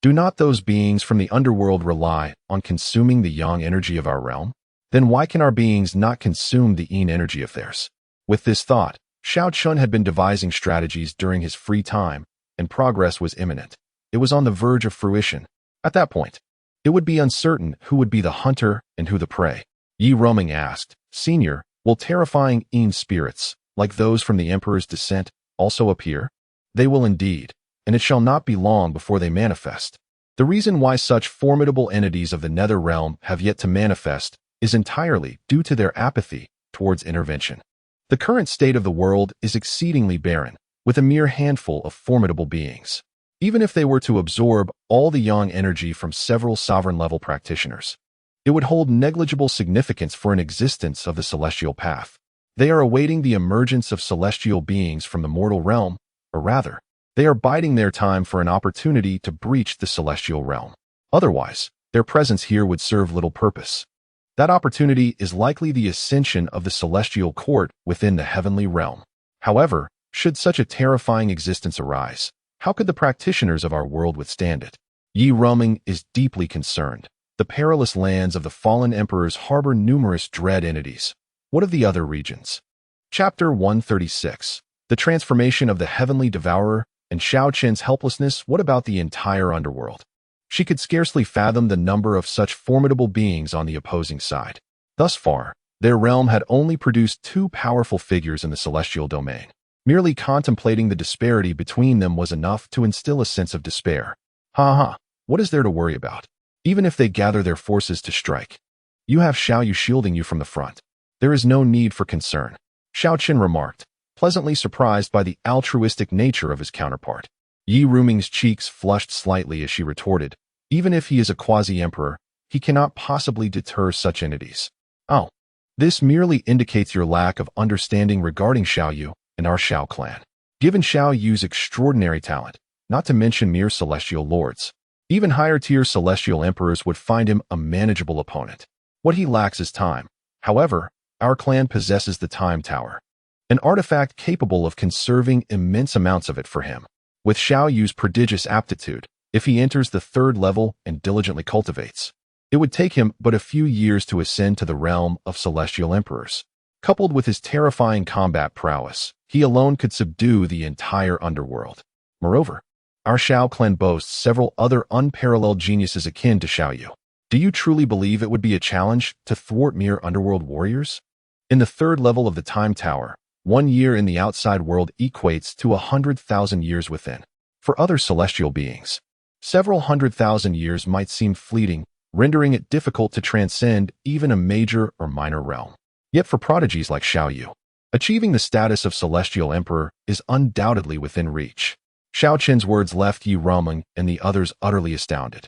Do not those beings from the underworld rely on consuming the yang energy of our realm? Then why can our beings not consume the Yin energy of theirs? With this thought, Xiao Chen had been devising strategies during his free time, and progress was imminent. It was on the verge of fruition. At that point, it would be uncertain who would be the hunter and who the prey. Yi Roming asked, Senior, will terrifying Yin spirits, like those from the Emperor's descent, also appear? They will indeed, and it shall not be long before they manifest. The reason why such formidable entities of the nether realm have yet to manifest is entirely due to their apathy towards intervention. The current state of the world is exceedingly barren, with a mere handful of formidable beings. Even if they were to absorb all the yang energy from several sovereign-level practitioners, it would hold negligible significance for an existence of the celestial path. They are awaiting the emergence of celestial beings from the mortal realm, or rather, they are biding their time for an opportunity to breach the celestial realm. Otherwise, their presence here would serve little purpose. That opportunity is likely the ascension of the celestial court within the heavenly realm. However, should such a terrifying existence arise, how could the practitioners of our world withstand it? Yi Roming is deeply concerned. The perilous lands of the fallen emperors harbor numerous dread entities. What of the other regions? Chapter 136. The transformation of the heavenly devourer and Xiao Chen's helplessness. What about the entire underworld? She could scarcely fathom the number of such formidable beings on the opposing side. Thus far, their realm had only produced 2 powerful figures in the celestial domain. Merely contemplating the disparity between them was enough to instill a sense of despair. What is there to worry about? Even if they gather their forces to strike, you have Xiao Yu shielding you from the front. There is no need for concern, Xiao Chen remarked, pleasantly surprised by the altruistic nature of his counterpart. Yi Ruming's cheeks flushed slightly as she retorted, even if he is a quasi-emperor, he cannot possibly deter such entities. Oh, this merely indicates your lack of understanding regarding Xiao Yu and our Xiao clan. Given Xiao Yu's extraordinary talent, not to mention mere celestial lords, even higher-tier celestial emperors would find him a manageable opponent. What he lacks is time. However, our clan possesses the Time Tower, an artifact capable of conserving immense amounts of it for him. With Xiao Yu's prodigious aptitude, if he enters the 3rd level and diligently cultivates, it would take him but a few years to ascend to the realm of celestial emperors. Coupled with his terrifying combat prowess, he alone could subdue the entire underworld. Moreover, our Xiao clan boasts several other unparalleled geniuses akin to Xiao Yu. Do you truly believe it would be a challenge to thwart mere underworld warriors? In the 3rd level of the Time Tower, 1 year in the outside world equates to 100,000 years within. For other celestial beings, several 100,000 years might seem fleeting, rendering it difficult to transcend even a major or minor realm. Yet for prodigies like Xiao Yu, achieving the status of celestial emperor is undoubtedly within reach. Xiao Chen's words left Yi Roming and the others utterly astounded.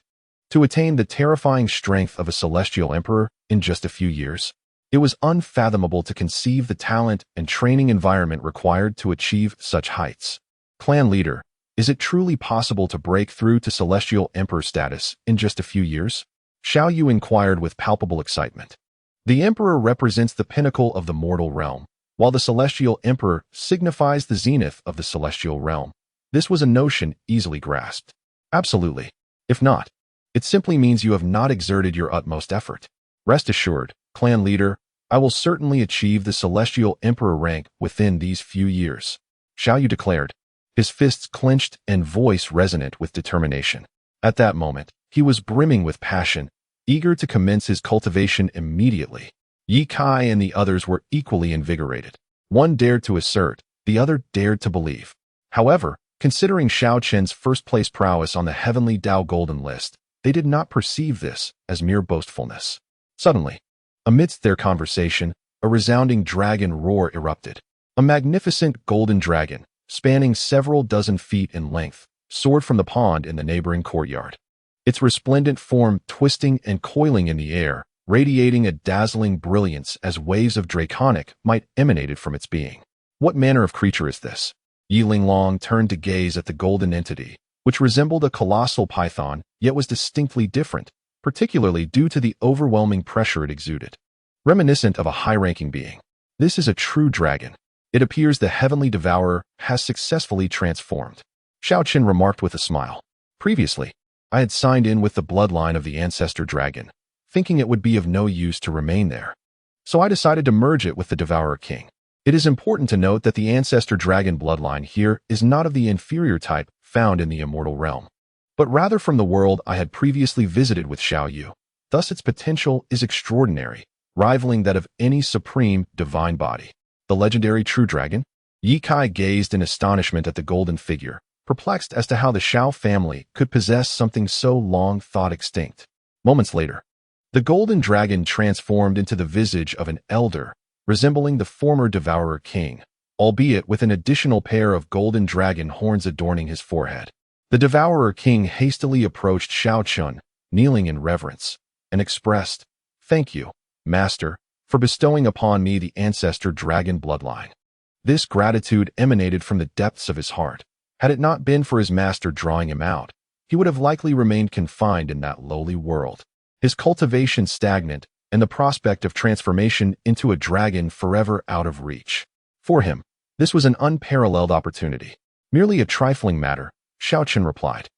To attain the terrifying strength of a celestial emperor in just a few years, it was unfathomable to conceive the talent and training environment required to achieve such heights. Clan leader, is it truly possible to break through to celestial emperor status in just a few years? Xiao Yu inquired with palpable excitement. The emperor represents the pinnacle of the mortal realm, while the celestial emperor signifies the zenith of the celestial realm. This was a notion easily grasped. Absolutely. If not, it simply means you have not exerted your utmost effort. Rest assured, clan leader, I will certainly achieve the celestial emperor rank within these few years, Xiao Yu declared, his fists clenched and voice resonant with determination. At that moment, he was brimming with passion, eager to commence his cultivation immediately. Yi Kai and the others were equally invigorated. One dared to assert, the other dared to believe. However, considering Xiao Chen's first-place prowess on the Heavenly Dao Golden List, they did not perceive this as mere boastfulness. Suddenly, amidst their conversation, a resounding dragon roar erupted. A magnificent golden dragon, spanning several dozen feet in length, soared from the pond in the neighboring courtyard. Its resplendent form twisting and coiling in the air, radiating a dazzling brilliance as waves of draconic might emanated from its being. What manner of creature is this? Yi Linglong turned to gaze at the golden entity, which resembled a colossal python, yet was distinctly different, particularly due to the overwhelming pressure it exuded. Reminiscent of a high-ranking being. This is a true dragon. It appears the Heavenly Devourer has successfully transformed, Xiao Chen remarked with a smile. Previously, I had signed in with the bloodline of the ancestor dragon, thinking it would be of no use to remain there. So I decided to merge it with the Devourer King. It is important to note that the ancestor dragon bloodline here is not of the inferior type found in the immortal realm, but rather from the world I had previously visited with Xiao Yu. Thus its potential is extraordinary, rivaling that of any supreme divine body. The legendary true dragon? Yi Kai gazed in astonishment at the golden figure, perplexed as to how the Xiao family could possess something so long thought extinct. Moments later, the golden dragon transformed into the visage of an elder, resembling the former Devourer King, albeit with an additional pair of golden dragon horns adorning his forehead. The Devourer King hastily approached Xiao Chen, kneeling in reverence, and expressed, "Thank you, Master, for bestowing upon me the ancestor dragon bloodline." This gratitude emanated from the depths of his heart. Had it not been for his master drawing him out, he would have likely remained confined in that lowly world, his cultivation stagnant, and the prospect of transformation into a dragon forever out of reach. For him, this was an unparalleled opportunity. Merely a trifling matter, Xiao Chen replied.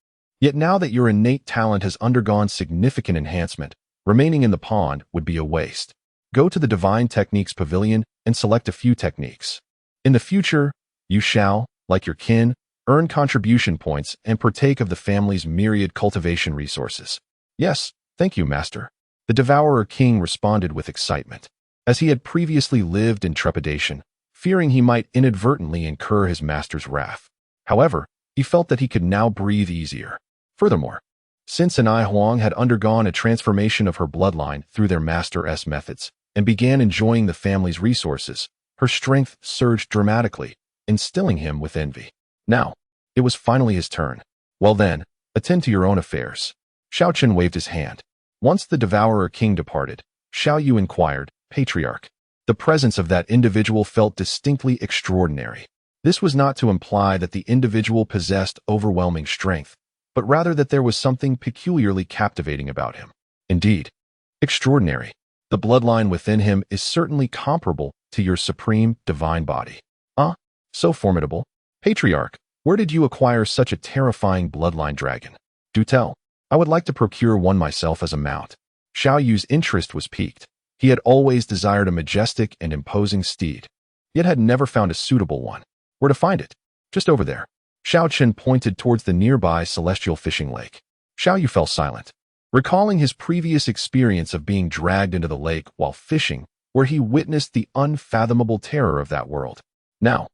Yet now that your innate talent has undergone significant enhancement, remaining in the pond would be a waste. Go to the Divine Techniques Pavilion and select a few techniques. In the future, you shall, like your kin, earn contribution points and partake of the family's myriad cultivation resources. Yes, thank you, Master. The Devourer King responded with excitement, as he had previously lived in trepidation, fearing he might inadvertently incur his master's wrath. However, he felt that he could now breathe easier. Furthermore, since Anai Huang had undergone a transformation of her bloodline through their master's methods and began enjoying the family's resources, her strength surged dramatically, instilling him with envy. Now, it was finally his turn. Well then, attend to your own affairs. Xiao Chen waved his hand. Once the Devourer King departed, Xiao Yu inquired, Patriarch. The presence of that individual felt distinctly extraordinary. This was not to imply that the individual possessed overwhelming strength, but rather that there was something peculiarly captivating about him. Indeed, extraordinary. The bloodline within him is certainly comparable to your supreme divine body. So formidable. Patriarch, where did you acquire such a terrifying bloodline dragon? Do tell. I would like to procure one myself as a mount. Xiao Yu's interest was piqued. He had always desired a majestic and imposing steed, yet had never found a suitable one. Where to find it? Just over there. Xiao Chen pointed towards the nearby celestial fishing lake. Xiao Yu fell silent, recalling his previous experience of being dragged into the lake while fishing, where he witnessed the unfathomable terror of that world. Now,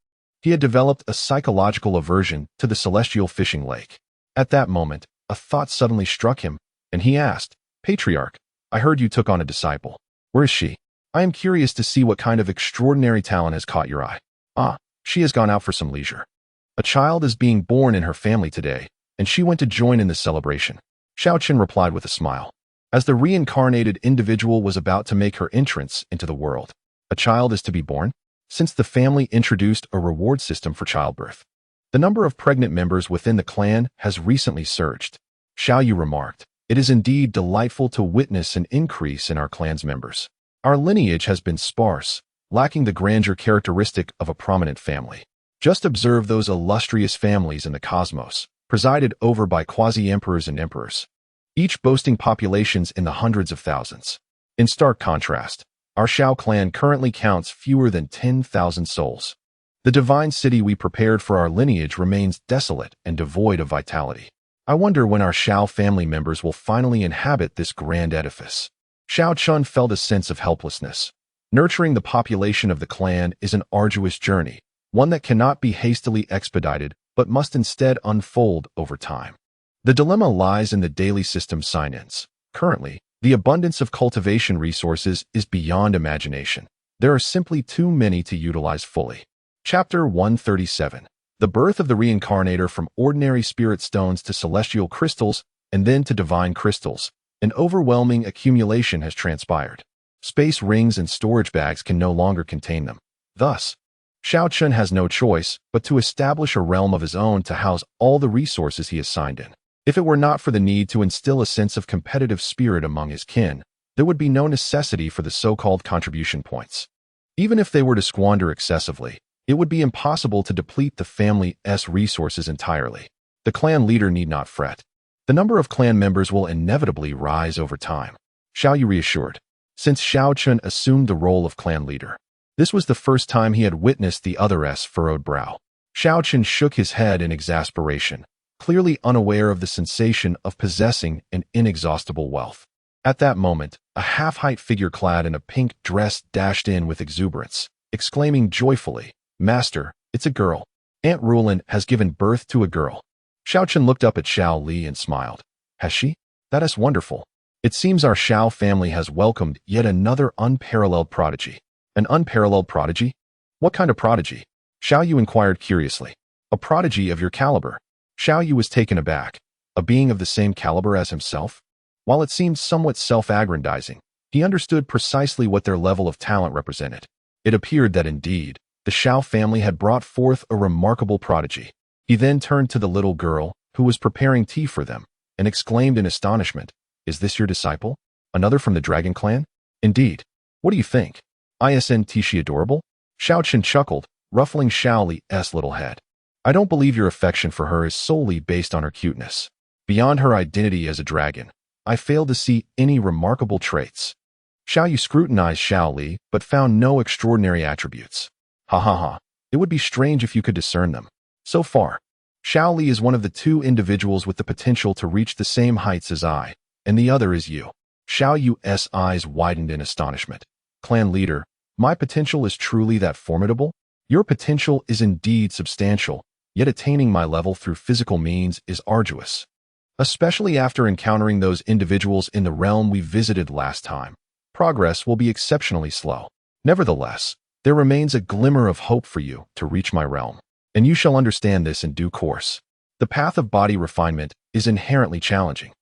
he had developed a psychological aversion to the celestial fishing lake. At that moment, a thought suddenly struck him, and he asked, Patriarch, I heard you took on a disciple. Where is she? I am curious to see what kind of extraordinary talent has caught your eye. She has gone out for some leisure. A child is being born in her family today, and she went to join in the celebration. Xiao Chen replied with a smile, as the reincarnated individual was about to make her entrance into the world. A child is to be born? Since the family introduced a reward system for childbirth, the number of pregnant members within the clan has recently surged. Xiao Yu remarked, it is indeed delightful to witness an increase in our clan's members. Our lineage has been sparse, lacking the grandeur characteristic of a prominent family. Just observe those illustrious families in the cosmos, presided over by quasi-emperors and emperors, each boasting populations in the hundreds of thousands. In stark contrast, our Xiao clan currently counts fewer than 10,000 souls. The divine city we prepared for our lineage remains desolate and devoid of vitality. I wonder when our Xiao family members will finally inhabit this grand edifice. Xiao Chen felt a sense of helplessness. Nurturing the population of the clan is an arduous journey, one that cannot be hastily expedited but must instead unfold over time. The dilemma lies in the daily system sign-ins. Currently, the abundance of cultivation resources is beyond imagination. There are simply too many to utilize fully. Chapter 137. The birth of the reincarnator from ordinary spirit stones to celestial crystals and then to divine crystals. An overwhelming accumulation has transpired. Space rings and storage bags can no longer contain them. Thus, Xiao Chen has no choice but to establish a realm of his own to house all the resources he has signed in. If it were not for the need to instill a sense of competitive spirit among his kin, there would be no necessity for the so-called contribution points. Even if they were to squander excessively, it would be impossible to deplete the family's resources entirely. The clan leader need not fret. The number of clan members will inevitably rise over time. Xiao Yu reassured. Since Xiao Chen assumed the role of clan leader, this was the first time he had witnessed the other's furrowed brow. Xiao Chen shook his head in exasperation, clearly unaware of the sensation of possessing an inexhaustible wealth. At that moment, a half-height figure clad in a pink dress dashed in with exuberance, exclaiming joyfully, "Master, it's a girl. Aunt Rulin has given birth to a girl." Xiao Chen looked up at Xiao Li and smiled. "Has she? That is wonderful. It seems our Xiao family has welcomed yet another unparalleled prodigy." "An unparalleled prodigy? What kind of prodigy?" Xiao Yu inquired curiously. "A prodigy of your caliber." Xiao Yu was taken aback. A being of the same caliber as himself? While it seemed somewhat self-aggrandizing, he understood precisely what their level of talent represented. It appeared that indeed, the Xiao family had brought forth a remarkable prodigy. He then turned to the little girl, who was preparing tea for them, and exclaimed in astonishment, "Is this your disciple? Another from the Dragon Clan?" "Indeed. What do you think? Isn't she adorable?" Xiao Chen chuckled, ruffling Xiao Li's little head. "I don't believe your affection for her is solely based on her cuteness. Beyond her identity as a dragon, I fail to see any remarkable traits." Xiao Yu scrutinized Xiao Li, but found no extraordinary attributes. "Ha ha ha. It would be strange if you could discern them. So far, Xiao Li is one of the two individuals with the potential to reach the same heights as I, and the other is you." Xiao Yu's eyes widened in astonishment. "Clan leader, my potential is truly that formidable?" "Your potential is indeed substantial, yet attaining my level through physical means is arduous. Especially after encountering those individuals in the realm we visited last time, progress will be exceptionally slow. Nevertheless, there remains a glimmer of hope for you to reach my realm, and you shall understand this in due course. The path of body refinement is inherently challenging.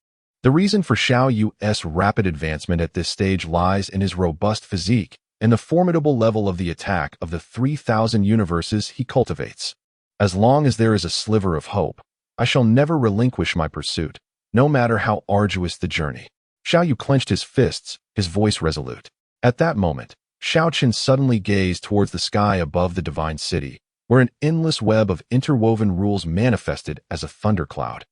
The reason for Xiao Yu's rapid advancement at this stage lies in his robust physique and the formidable level of the attack of the 3,000 universes he cultivates. As long as there is a sliver of hope, I shall never relinquish my pursuit, no matter how arduous the journey." Xiao Yu clenched his fists, his voice resolute. At that moment, Xiao Chen suddenly gazed towards the sky above the divine city, where an endless web of interwoven rules manifested as a thundercloud,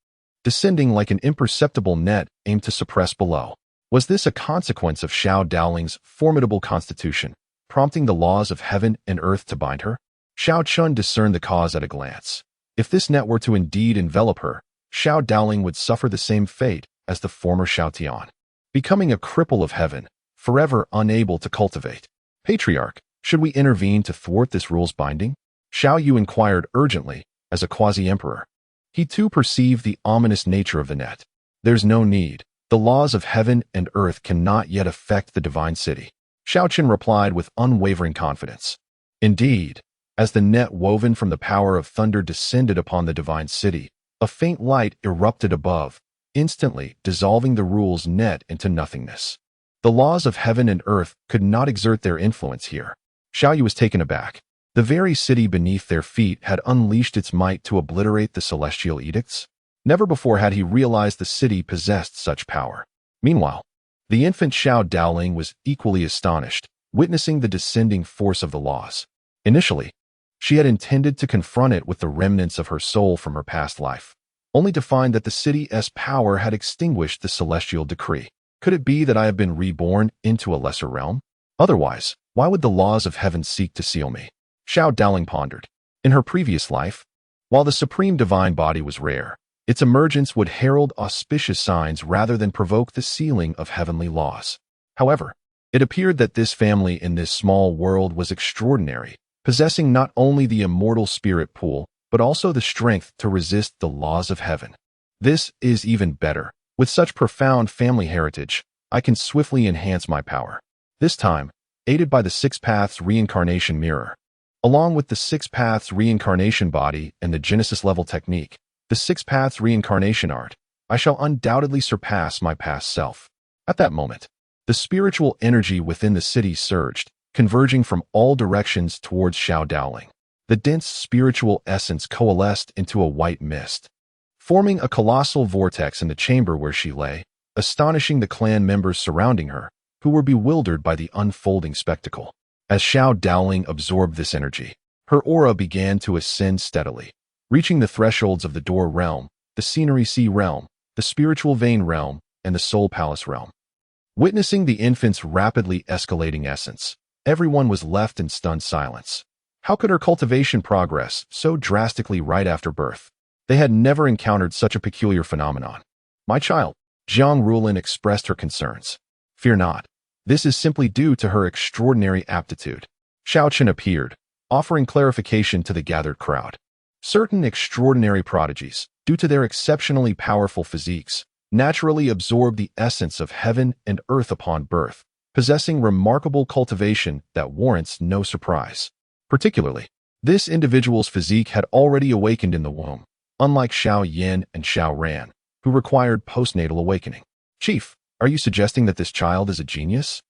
descending like an imperceptible net aimed to suppress below. Was this a consequence of Xiao Daoling's formidable constitution, prompting the laws of heaven and earth to bind her? Xiao Chen discerned the cause at a glance. If this net were to indeed envelop her, Xiao Daoling would suffer the same fate as the former Xiao Tian, becoming a cripple of heaven, forever unable to cultivate. "Patriarch, should we intervene to thwart this rule's binding?" Xiao Yu inquired urgently, as a quasi-emperor. He too perceived the ominous nature of the net. "There's no need. The laws of heaven and earth cannot yet affect the divine city," Xiao Chen replied with unwavering confidence. Indeed, as the net woven from the power of thunder descended upon the divine city, a faint light erupted above, instantly dissolving the rule's net into nothingness. The laws of heaven and earth could not exert their influence here. Xiao Yu was taken aback. The very city beneath their feet had unleashed its might to obliterate the celestial edicts. Never before had he realized the city possessed such power. Meanwhile, the infant Xiao Daoling was equally astonished, witnessing the descending force of the laws. Initially, she had intended to confront it with the remnants of her soul from her past life, only to find that the city's power had extinguished the celestial decree. Could it be that I have been reborn into a lesser realm? Otherwise, why would the laws of heaven seek to seal me? Xiao Daoling pondered. In her previous life, while the supreme divine body was rare, its emergence would herald auspicious signs rather than provoke the sealing of heavenly laws. However, it appeared that this family in this small world was extraordinary, possessing not only the immortal spirit pool, but also the strength to resist the laws of heaven. This is even better. With such profound family heritage, I can swiftly enhance my power. This time, aided by the Six Paths Reincarnation Mirror. Along with the Six Paths Reincarnation Body and the Genesis level technique, the Six Paths Reincarnation Art, I shall undoubtedly surpass my past self. At that moment, the spiritual energy within the city surged, converging from all directions towards Xiao Daoling. The dense spiritual essence coalesced into a white mist, forming a colossal vortex in the chamber where she lay, astonishing the clan members surrounding her, who were bewildered by the unfolding spectacle. As Xiao Daoling absorbed this energy, her aura began to ascend steadily, reaching the thresholds of the Door realm, the Scenery Sea realm, the Spiritual Vein realm, and the Soul Palace realm. Witnessing the infant's rapidly escalating essence, everyone was left in stunned silence. How could her cultivation progress so drastically right after birth? They had never encountered such a peculiar phenomenon. My child, Jiang Rulin expressed her concerns. Fear not. This is simply due to her extraordinary aptitude. Xiao Chen appeared, offering clarification to the gathered crowd. Certain extraordinary prodigies, due to their exceptionally powerful physiques, naturally absorb the essence of heaven and earth upon birth, possessing remarkable cultivation that warrants no surprise. Particularly, this individual's physique had already awakened in the womb, unlike Xiao Yin and Xiao Ran, who required postnatal awakening. Chief, are you suggesting that this child is a genius?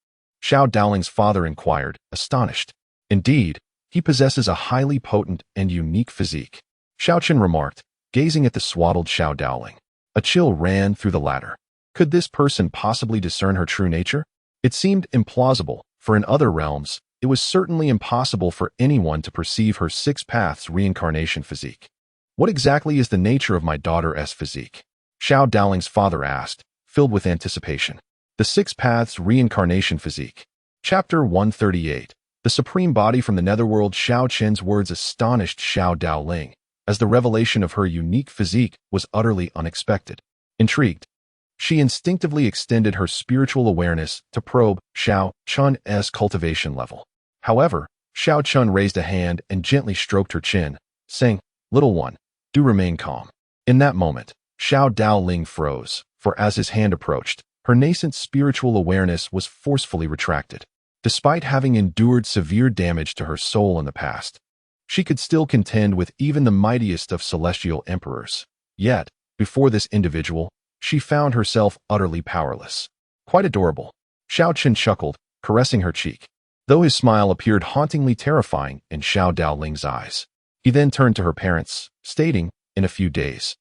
Xiao Daoling's father inquired, astonished. Indeed, he possesses a highly potent and unique physique. Xiao Chen remarked, gazing at the swaddled Xiao Daoling. A chill ran through the latter. Could this person possibly discern her true nature? It seemed implausible, for in other realms, it was certainly impossible for anyone to perceive her Six Paths Reincarnation physique. What exactly is the nature of my daughter's physique? Xiao Daoling's father asked, filled with anticipation. The Six Paths Reincarnation Physique. Chapter 138. The Supreme Body from the Netherworld. Xiao Chen's words astonished Xiao Daoling, as the revelation of her unique physique was utterly unexpected. Intrigued, she instinctively extended her spiritual awareness to probe Xiao Chen's cultivation level. However, Xiao Chen raised a hand and gently stroked her chin, saying, "Little one, do remain calm." In that moment, Xiao Daoling froze, for as his hand approached, her nascent spiritual awareness was forcefully retracted. Despite having endured severe damage to her soul in the past, she could still contend with even the mightiest of celestial emperors. Yet, before this individual, she found herself utterly powerless. Quite adorable. Xiao Chen chuckled, caressing her cheek, though his smile appeared hauntingly terrifying in Xiao Daoling's eyes. He then turned to her parents, stating, "In a few days,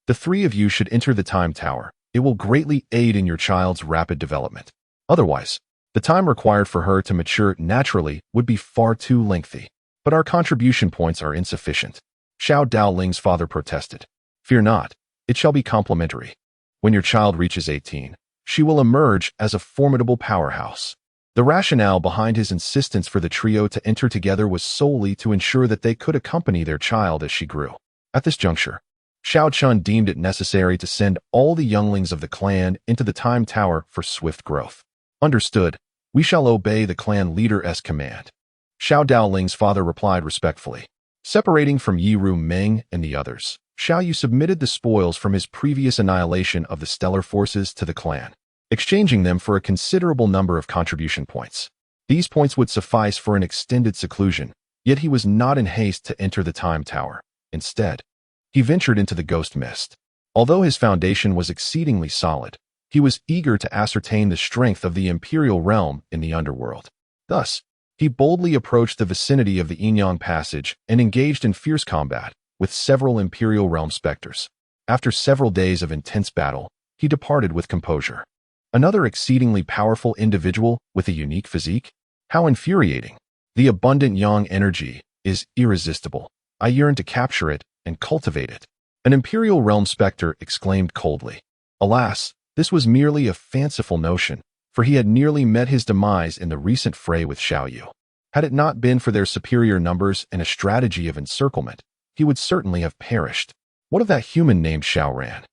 the three of you should enter the Time Tower. It will greatly aid in your child's rapid development. Otherwise, the time required for her to mature naturally would be far too lengthy. But our contribution points are insufficient." Xiao Daoling's father protested. "Fear not, it shall be complimentary. When your child reaches 18, she will emerge as a formidable powerhouse." The rationale behind his insistence for the trio to enter together was solely to ensure that they could accompany their child as she grew. At this juncture, Xiao Chen deemed it necessary to send all the younglings of the clan into the Time Tower for swift growth. "Understood. We shall obey the clan leader's command." Xiao Daoling's father replied respectfully. Separating from Yiru Meng and the others, Xiao Yu submitted the spoils from his previous annihilation of the stellar forces to the clan, exchanging them for a considerable number of contribution points. These points would suffice for an extended seclusion, yet he was not in haste to enter the Time Tower. Instead, he ventured into the Ghost Mist. Although his foundation was exceedingly solid, he was eager to ascertain the strength of the Imperial realm in the underworld. Thus, he boldly approached the vicinity of the Yinyang Passage and engaged in fierce combat with several Imperial realm specters. After several days of intense battle, he departed with composure. Another exceedingly powerful individual with a unique physique? How infuriating! The abundant yang energy is irresistible. I yearn to capture it and cultivate it. An Imperial realm specter exclaimed coldly. Alas, This was merely a fanciful notion, for he had nearly met his demise in the recent fray with Xiao Yu. Had it not been for their superior numbers and a strategy of encirclement, he would certainly have perished. What of that human named Xiao Ran?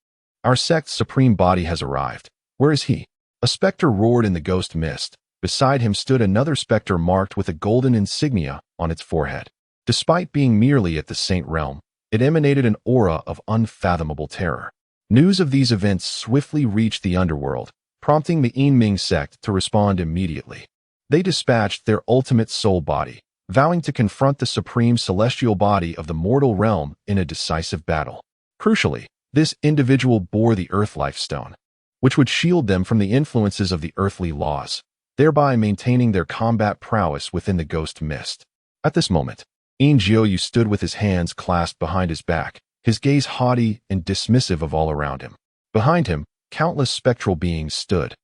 Our sect's supreme body has arrived. Where is he? A specter roared in the ghost mist. Beside him stood another specter marked with a golden insignia on its forehead. Despite being merely at the Saint Realm, it emanated an aura of unfathomable terror. News of these events swiftly reached the underworld, prompting the Yinming sect to respond immediately. They dispatched their ultimate soul body, vowing to confront the supreme celestial body of the mortal realm in a decisive battle. Crucially, this individual bore the Earth Life Stone, which would shield them from the influences of the earthly laws, thereby maintaining their combat prowess within the ghost mist. At this moment, Yin Jiuyu stood with his hands clasped behind his back, his gaze haughty and dismissive of all around him. Behind him, countless spectral beings stood,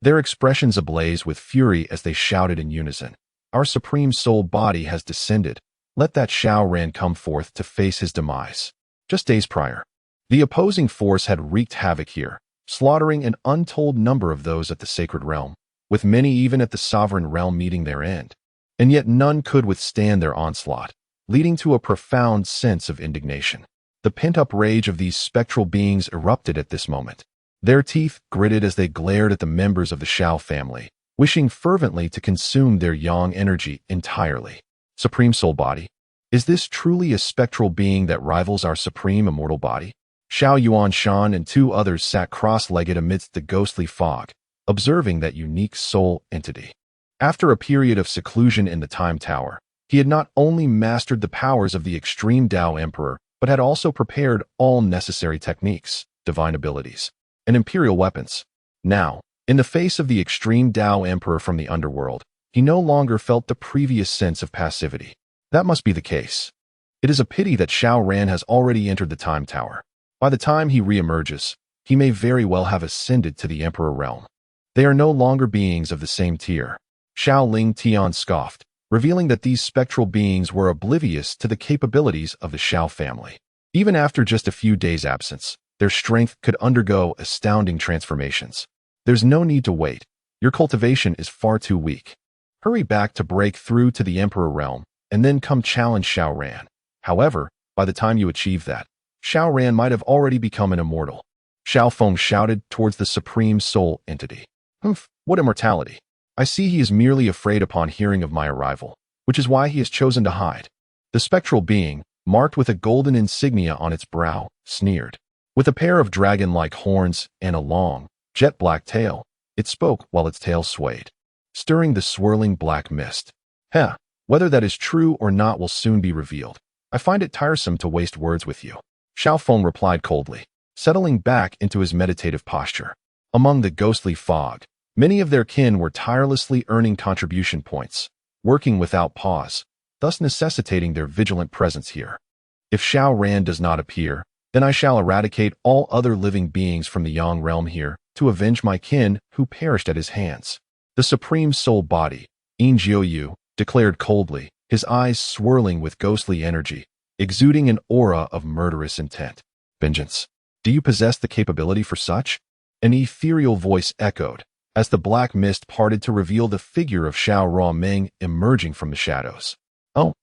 their expressions ablaze with fury as they shouted in unison. Our supreme soul body has descended. Let that Xiao Ran come forth to face his demise. Just days prior, the opposing force had wreaked havoc here, slaughtering an untold number of those at the sacred realm, with many even at the sovereign realm meeting their end. And yet none could withstand their onslaught, leading to a profound sense of indignation. The pent-up rage of these spectral beings erupted at this moment. Their teeth gritted as they glared at the members of the Xiao family, wishing fervently to consume their yang energy entirely. Supreme Soul Body? Is this truly a spectral being that rivals our supreme immortal body? Xiao Yuanshan and two others sat cross-legged amidst the ghostly fog, observing that unique soul entity. After a period of seclusion in the Time Tower, he had not only mastered the powers of the extreme Dao Emperor, but had also prepared all necessary techniques, divine abilities, and imperial weapons. Now, in the face of the extreme Dao Emperor from the underworld, he no longer felt the previous sense of passivity. That must be the case. It is a pity that Xiao Ran has already entered the Time Tower. By the time he reemerges, he may very well have ascended to the Emperor realm. They are no longer beings of the same tier. Xiao Ling Tian scoffed, revealing that these spectral beings were oblivious to the capabilities of the Xiao family. Even after just a few days' absence, their strength could undergo astounding transformations. There's no need to wait. Your cultivation is far too weak. Hurry back to break through to the Emperor realm, and then come challenge Xiao Ran. However, by the time you achieve that, Xiao Ran might have already become an immortal. Xiao Feng shouted towards the supreme soul entity. Humph, what immortality! I see he is merely afraid upon hearing of my arrival, which is why he has chosen to hide. The spectral being, marked with a golden insignia on its brow, sneered. With a pair of dragon-like horns and a long, jet-black tail, it spoke while its tail swayed, stirring the swirling black mist. Whether that is true or not will soon be revealed. I find it tiresome to waste words with you. Xiao Feng replied coldly, settling back into his meditative posture. Among the ghostly fog, many of their kin were tirelessly earning contribution points, working without pause, thus necessitating their vigilant presence here. If Xiao Ran does not appear, then I shall eradicate all other living beings from the Yang realm here to avenge my kin who perished at his hands. The supreme soul body, Yin Jiuyu, declared coldly, his eyes swirling with ghostly energy, exuding an aura of murderous intent. Vengeance. Do you possess the capability for such? An ethereal voice echoed, as the black mist parted to reveal the figure of Xiao Ruoming emerging from the shadows. Oh,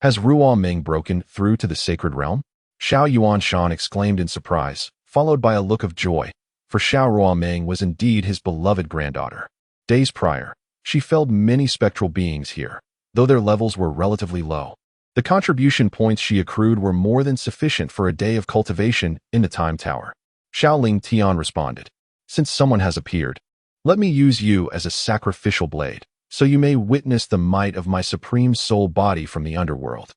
has Ruoming broken through to the sacred realm? Xiao Yuanshan exclaimed in surprise, followed by a look of joy, for Xiao Ruoming was indeed his beloved granddaughter. Days prior, she felled many spectral beings here, though their levels were relatively low. The contribution points she accrued were more than sufficient for a day of cultivation in the Time Tower. Xiao Ling Tian responded, since someone has appeared, let me use you as a sacrificial blade, so you may witness the might of my supreme soul body from the underworld.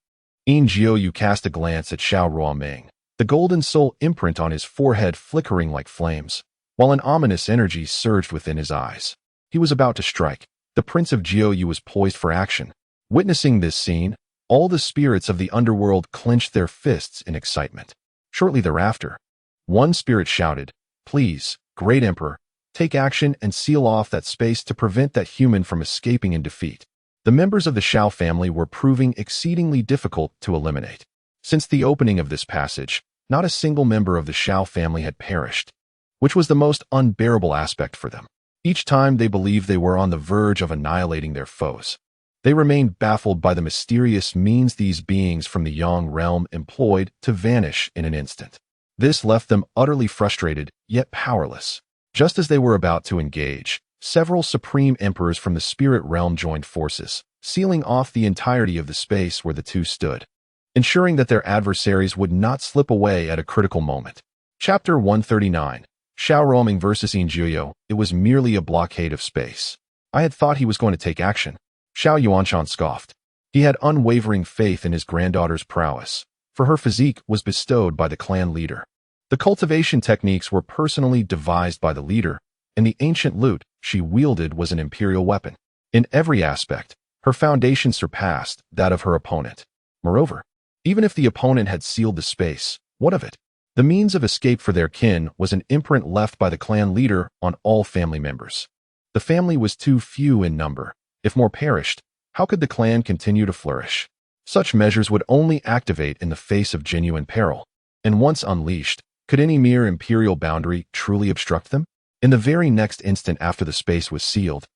Yin Jiuyu cast a glance at Xiao Ruoming, the golden soul imprint on his forehead flickering like flames, while an ominous energy surged within his eyes. He was about to strike. The Prince of Jiuyu was poised for action. Witnessing this scene, all the spirits of the underworld clenched their fists in excitement. Shortly thereafter, one spirit shouted, please, Great Emperor, take action and seal off that space to prevent that human from escaping in defeat. The members of the Xiao family were proving exceedingly difficult to eliminate. Since the opening of this passage, not a single member of the Xiao family had perished. which was the most unbearable aspect for them. Each time they believed they were on the verge of annihilating their foes, they remained baffled by the mysterious means these beings from the Yang realm employed to vanish in an instant. This left them utterly frustrated, yet powerless. Just as they were about to engage, several supreme emperors from the spirit realm joined forces, sealing off the entirety of the space where the two stood, ensuring that their adversaries would not slip away at a critical moment. Chapter 139. Xiao Roming versus Injiyo. It was merely a blockade of space. I had thought he was going to take action. Xiao Yuanshan scoffed. He had unwavering faith in his granddaughter's prowess, for her physique was bestowed by the clan leader. The cultivation techniques were personally devised by the leader, and the ancient lute she wielded was an imperial weapon. In every aspect, her foundation surpassed that of her opponent. Moreover, even if the opponent had sealed the space, what of it? The means of escape for their kin was an imprint left by the clan leader on all family members. The family was too few in number. If more perished, how could the clan continue to flourish? Such measures would only activate in the face of genuine peril, and once unleashed, could any mere imperial boundary truly obstruct them? In the very next instant after the space was sealed,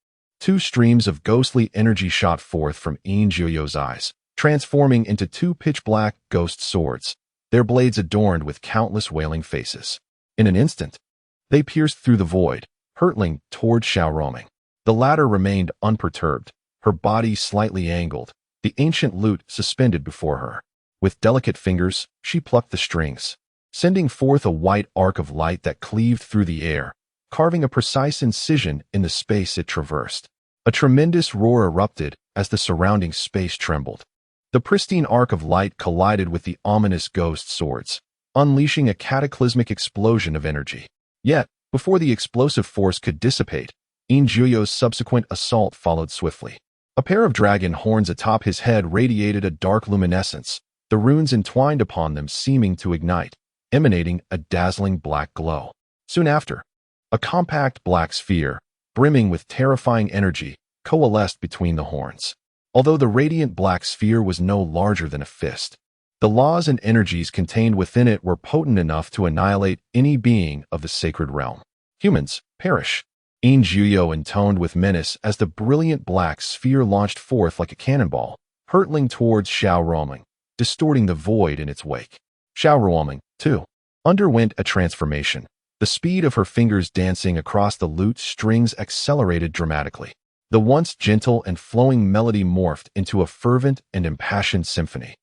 two streams of ghostly energy shot forth from Injiyo's eyes, transforming into two pitch-black ghost swords, their blades adorned with countless wailing faces. In an instant, they pierced through the void, hurtling toward Xiao Roming. The latter remained unperturbed, her body slightly angled, the ancient lute suspended before her. With delicate fingers, she plucked the strings, sending forth a white arc of light that cleaved through the air, carving a precise incision in the space it traversed. A tremendous roar erupted as the surrounding space trembled. The pristine arc of light collided with the ominous ghost swords, unleashing a cataclysmic explosion of energy. Yet, before the explosive force could dissipate, Injiyo's subsequent assault followed swiftly. A pair of dragon horns atop his head radiated a dark luminescence, the runes entwined upon them seeming to ignite, emanating a dazzling black glow. Soon after, a compact black sphere, brimming with terrifying energy, coalesced between the horns. Although the radiant black sphere was no larger than a fist, the laws and energies contained within it were potent enough to annihilate any being of the sacred realm. Humans, perish. Injiyo intoned with menace as the brilliant black sphere launched forth like a cannonball, hurtling towards Xiao Roming, distorting the void in its wake. Xiao Roming, too, underwent a transformation. The speed of her fingers dancing across the lute strings accelerated dramatically. The once gentle and flowing melody morphed into a fervent and impassioned symphony,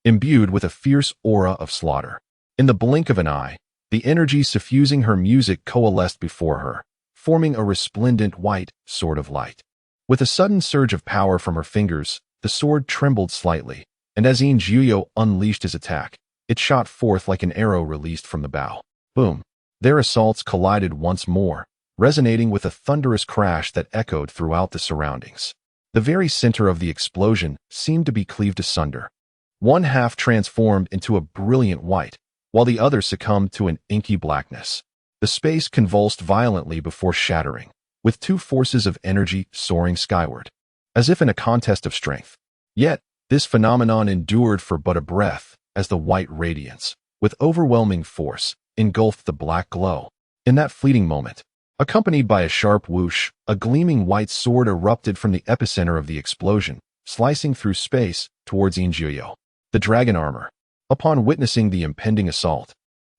imbued with a fierce aura of slaughter. In the blink of an eye, the energy suffusing her music coalesced before her, forming a resplendent white sword of light. With a sudden surge of power from her fingers, the sword trembled slightly, and as Injiyo unleashed his attack, it shot forth like an arrow released from the bow. Boom! Their assaults collided once more, resonating with a thunderous crash that echoed throughout the surroundings. The very center of the explosion seemed to be cleaved asunder. One half transformed into a brilliant white, while the other succumbed to an inky blackness. The space convulsed violently before shattering, with two forces of energy soaring skyward, as if in a contest of strength. Yet, this phenomenon endured for but a breath, as the white radiance, with overwhelming force, engulfed the black glow. In that fleeting moment, accompanied by a sharp whoosh, a gleaming white sword erupted from the epicenter of the explosion, slicing through space towards Injiyo. The dragon armor. Upon witnessing the impending assault,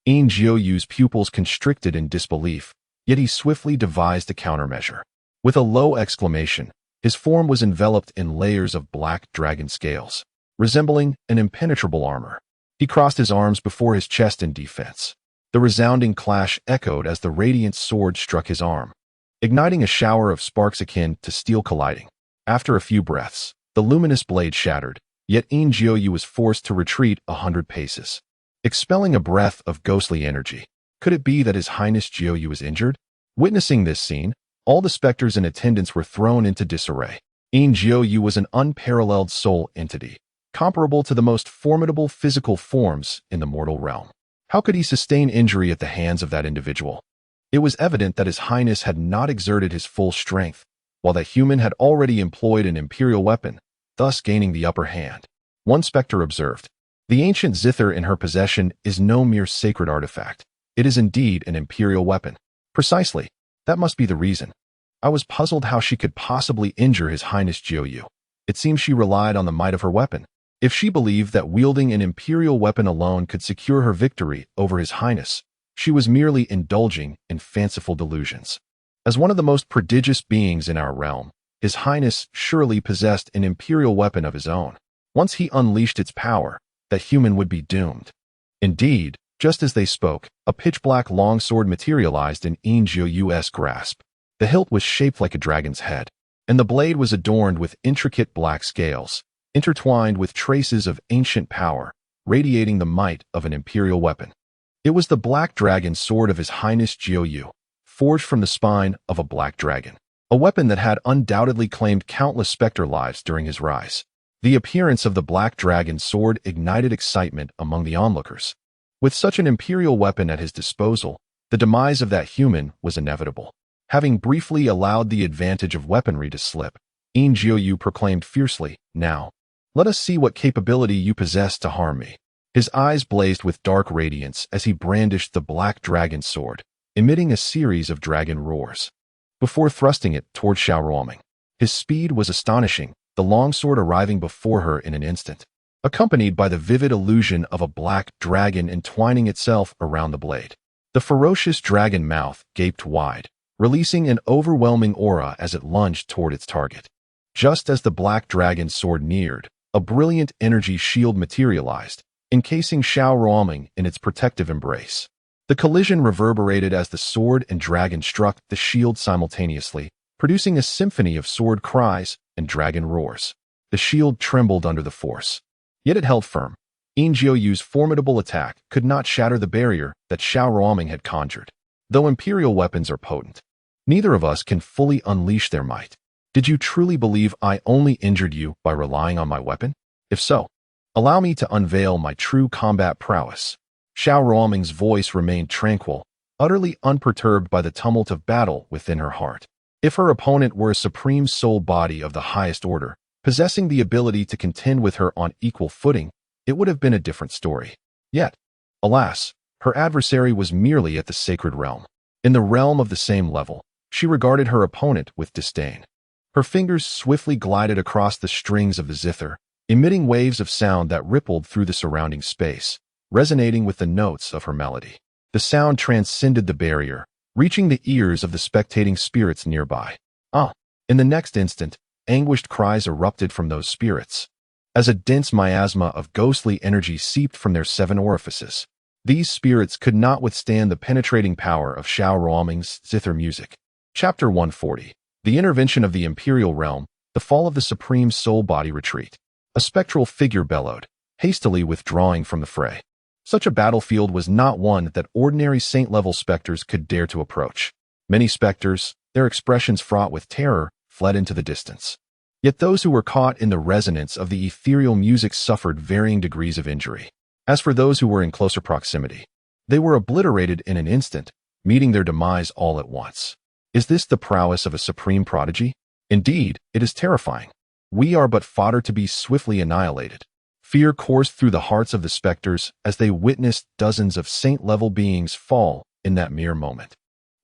Injiyo's pupils constricted in disbelief, yet he swiftly devised a countermeasure. With a low exclamation, his form was enveloped in layers of black dragon scales, resembling an impenetrable armor. He crossed his arms before his chest in defense. The resounding clash echoed as the radiant sword struck his arm, igniting a shower of sparks akin to steel colliding. After a few breaths, the luminous blade shattered, yet Injiyo was forced to retreat 100 paces, expelling a breath of ghostly energy. Could it be that His Highness Jiyo was injured? Witnessing this scene, all the specters in attendance were thrown into disarray. Jiyo was an unparalleled soul entity, comparable to the most formidable physical forms in the mortal realm. How could he sustain injury at the hands of that individual? It was evident that His Highness had not exerted his full strength, while that human had already employed an imperial weapon, thus gaining the upper hand. One specter observed, "The ancient zither in her possession is no mere sacred artifact. It is indeed an imperial weapon." Precisely. That must be the reason. I was puzzled how she could possibly injure His Highness Jiuyu. It seems she relied on the might of her weapon. If she believed that wielding an imperial weapon alone could secure her victory over His Highness, she was merely indulging in fanciful delusions. As one of the most prodigious beings in our realm, His Highness surely possessed an imperial weapon of his own. Once he unleashed its power, that human would be doomed. Indeed, just as they spoke, a pitch-black longsword materialized in Jiuyu's grasp. The hilt was shaped like a dragon's head, and the blade was adorned with intricate black scales, intertwined with traces of ancient power, radiating the might of an imperial weapon. It was the black dragon sword of His Highness Jiuyu, forged from the spine of a black dragon, a weapon that had undoubtedly claimed countless specter lives during his rise. The appearance of the black dragon sword ignited excitement among the onlookers. With such an imperial weapon at his disposal, the demise of that human was inevitable. Having briefly allowed the advantage of weaponry to slip, Jiuyu proclaimed fiercely, "Now, let us see what capability you possess to harm me." His eyes blazed with dark radiance as he brandished the black dragon sword, emitting a series of dragon roars, before thrusting it toward Xiao Ruoming. His speed was astonishing, the longsword arriving before her in an instant, accompanied by the vivid illusion of a black dragon entwining itself around the blade. The ferocious dragon mouth gaped wide, releasing an overwhelming aura as it lunged toward its target. Just as the black dragon sword neared, a brilliant energy shield materialized, encasing Xiao Ruoming in its protective embrace. The collision reverberated as the sword and dragon struck the shield simultaneously, producing a symphony of sword cries and dragon roars. The shield trembled under the force, yet it held firm. Jiuyu's formidable attack could not shatter the barrier that Xiao Ruoming had conjured. Though imperial weapons are potent, neither of us can fully unleash their might. Did you truly believe I only injured you by relying on my weapon? If so, allow me to unveil my true combat prowess. Xiao Ruoming's voice remained tranquil, utterly unperturbed by the tumult of battle within her heart. If her opponent were a supreme soul body of the highest order, possessing the ability to contend with her on equal footing, it would have been a different story. Yet, alas, her adversary was merely at the sacred realm. In the realm of the same level, she regarded her opponent with disdain. Her fingers swiftly glided across the strings of the zither, emitting waves of sound that rippled through the surrounding space, resonating with the notes of her melody. The sound transcended the barrier, reaching the ears of the spectating spirits nearby. In the next instant, anguished cries erupted from those spirits, as a dense miasma of ghostly energy seeped from their 7 orifices. These spirits could not withstand the penetrating power of Xiao Ruoming's zither music. Chapter 140. The Intervention of the Imperial Realm, the Fall of the Supreme Soul Body Retreat. A spectral figure bellowed, hastily withdrawing from the fray. Such a battlefield was not one that ordinary saint-level specters could dare to approach. Many specters, their expressions fraught with terror, fled into the distance. Yet those who were caught in the resonance of the ethereal music suffered varying degrees of injury. As for those who were in closer proximity, they were obliterated in an instant, meeting their demise all at once. Is this the prowess of a supreme prodigy? Indeed, it is terrifying. We are but fodder to be swiftly annihilated. Fear coursed through the hearts of the specters as they witnessed dozens of saint-level beings fall in that mere moment.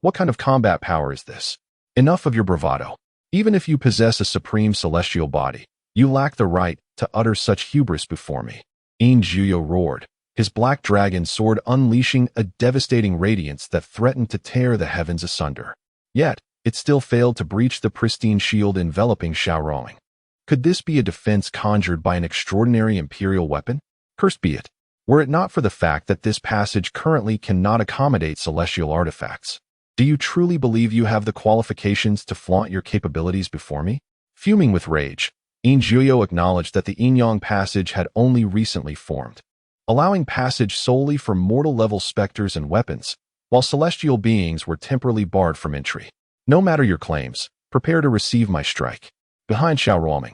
What kind of combat power is this? Enough of your bravado. Even if you possess a supreme celestial body, you lack the right to utter such hubris before me. Jiuyu roared, his black dragon sword unleashing a devastating radiance that threatened to tear the heavens asunder. Yet, it still failed to breach the pristine shield enveloping Xiao Ruoming. Could this be a defense conjured by an extraordinary imperial weapon? Cursed be it, were it not for the fact that this passage currently cannot accommodate celestial artifacts. Do you truly believe you have the qualifications to flaunt your capabilities before me? Fuming with rage, Jiuyu acknowledged that the Yin-Yang passage had only recently formed, allowing passage solely for mortal-level specters and weapons, while celestial beings were temporarily barred from entry. No matter your claims, prepare to receive my strike. Behind Xiao Ruoming,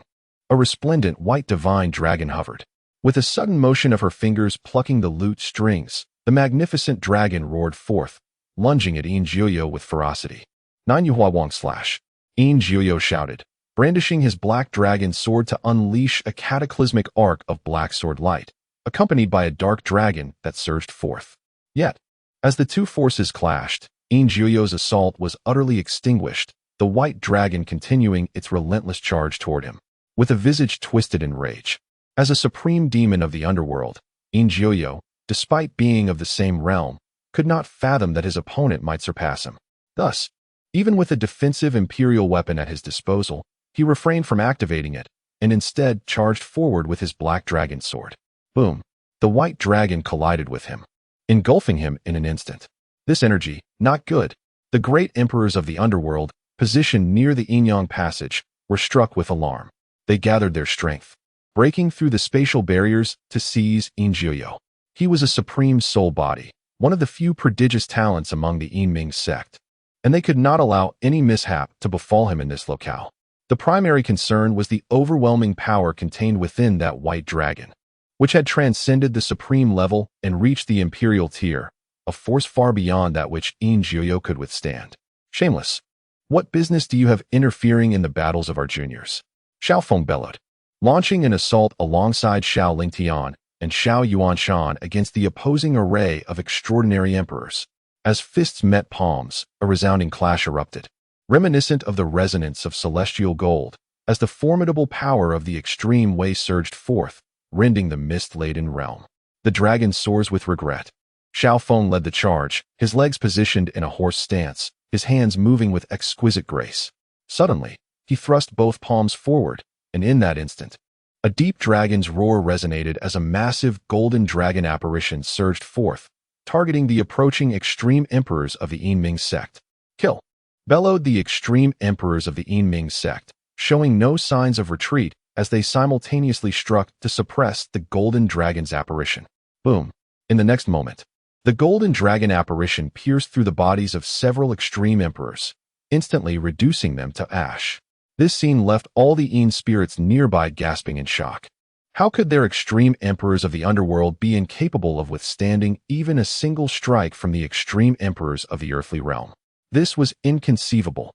a resplendent white divine dragon hovered. With a sudden motion of her fingers plucking the lute strings, the magnificent dragon roared forth, lunging at Jiuyu with ferocity. Nine Yuhua Wong slash. Jiuyu shouted, brandishing his black dragon sword to unleash a cataclysmic arc of black sword light, accompanied by a dark dragon that surged forth. Yet, as the two forces clashed, Jiuyo's assault was utterly extinguished, the white dragon continuing its relentless charge toward him, with a visage twisted in rage. As a supreme demon of the underworld, Jiuyo, despite being of the same realm, could not fathom that his opponent might surpass him. Thus, even with a defensive imperial weapon at his disposal, he refrained from activating it, and instead charged forward with his black dragon sword. Boom! The white dragon collided with him, engulfing him in an instant. This energy, not good. The great emperors of the underworld, positioned near the Yin-Yang passage, were struck with alarm. They gathered their strength, breaking through the spatial barriers to seize Jiuyo. He was a supreme soul body, one of the few prodigious talents among the Yinming sect, and they could not allow any mishap to befall him in this locale. The primary concern was the overwhelming power contained within that white dragon, which had transcended the supreme level and reached the imperial tier, a force far beyond that which Jiuyo could withstand. Shameless! What business do you have interfering in the battles of our juniors? Xiao Feng bellowed, launching an assault alongside Xiao Lingtian and Xiao Yuanshan against the opposing array of extraordinary emperors. As fists met palms, a resounding clash erupted, reminiscent of the resonance of celestial gold, as the formidable power of the extreme way surged forth, rending the mist-laden realm. The dragon soars with regret. Xiao Feng led the charge, his legs positioned in a horse stance, his hands moving with exquisite grace. Suddenly, he thrust both palms forward, and in that instant, a deep dragon's roar resonated as a massive golden dragon apparition surged forth, targeting the approaching extreme emperors of the Yinming sect. Kill! Bellowed the extreme emperors of the Yinming sect, showing no signs of retreat as they simultaneously struck to suppress the golden dragon's apparition. Boom! In the next moment, the golden dragon apparition pierced through the bodies of several extreme emperors, instantly reducing them to ash. This scene left all the Yin spirits nearby gasping in shock. How could their extreme emperors of the underworld be incapable of withstanding even a single strike from the extreme emperors of the earthly realm? This was inconceivable.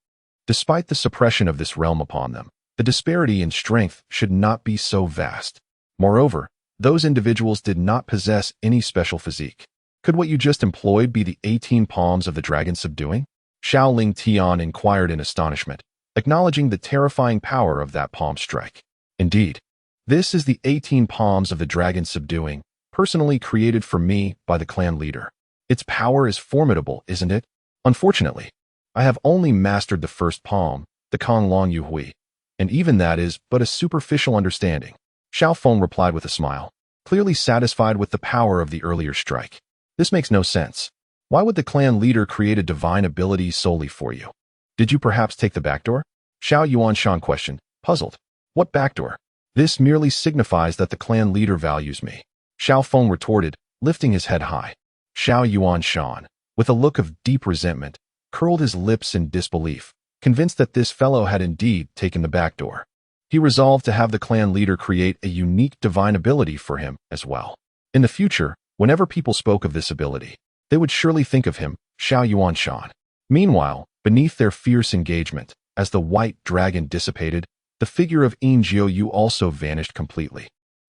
Despite the suppression of this realm upon them, the disparity in strength should not be so vast. Moreover, those individuals did not possess any special physique. Could what you just employed be the 18 palms of the dragon subduing? Xiao Ling Tian inquired in astonishment, acknowledging the terrifying power of that palm strike. Indeed, this is the 18 palms of the dragon subduing, personally created for me by the clan leader. Its power is formidable, isn't it? Unfortunately, I have only mastered the first palm, the Kong Long Yu Hui, and even that is but a superficial understanding. Xiao Feng replied with a smile, clearly satisfied with the power of the earlier strike. This makes no sense. Why would the clan leader create a divine ability solely for you? Did you perhaps take the back door? Xiao Yuanshan questioned, puzzled. What back door? This merely signifies that the clan leader values me. Xiao Feng retorted, lifting his head high. Xiao Yuanshan, with a look of deep resentment, curled his lips in disbelief, convinced that this fellow had indeed taken the back door. He resolved to have the clan leader create a unique divine ability for him as well. In the future, whenever people spoke of this ability, they would surely think of him, Xiao Yuanshan. Meanwhile, beneath their fierce engagement, as the white dragon dissipated, the figure of Jiuyo also vanished completely,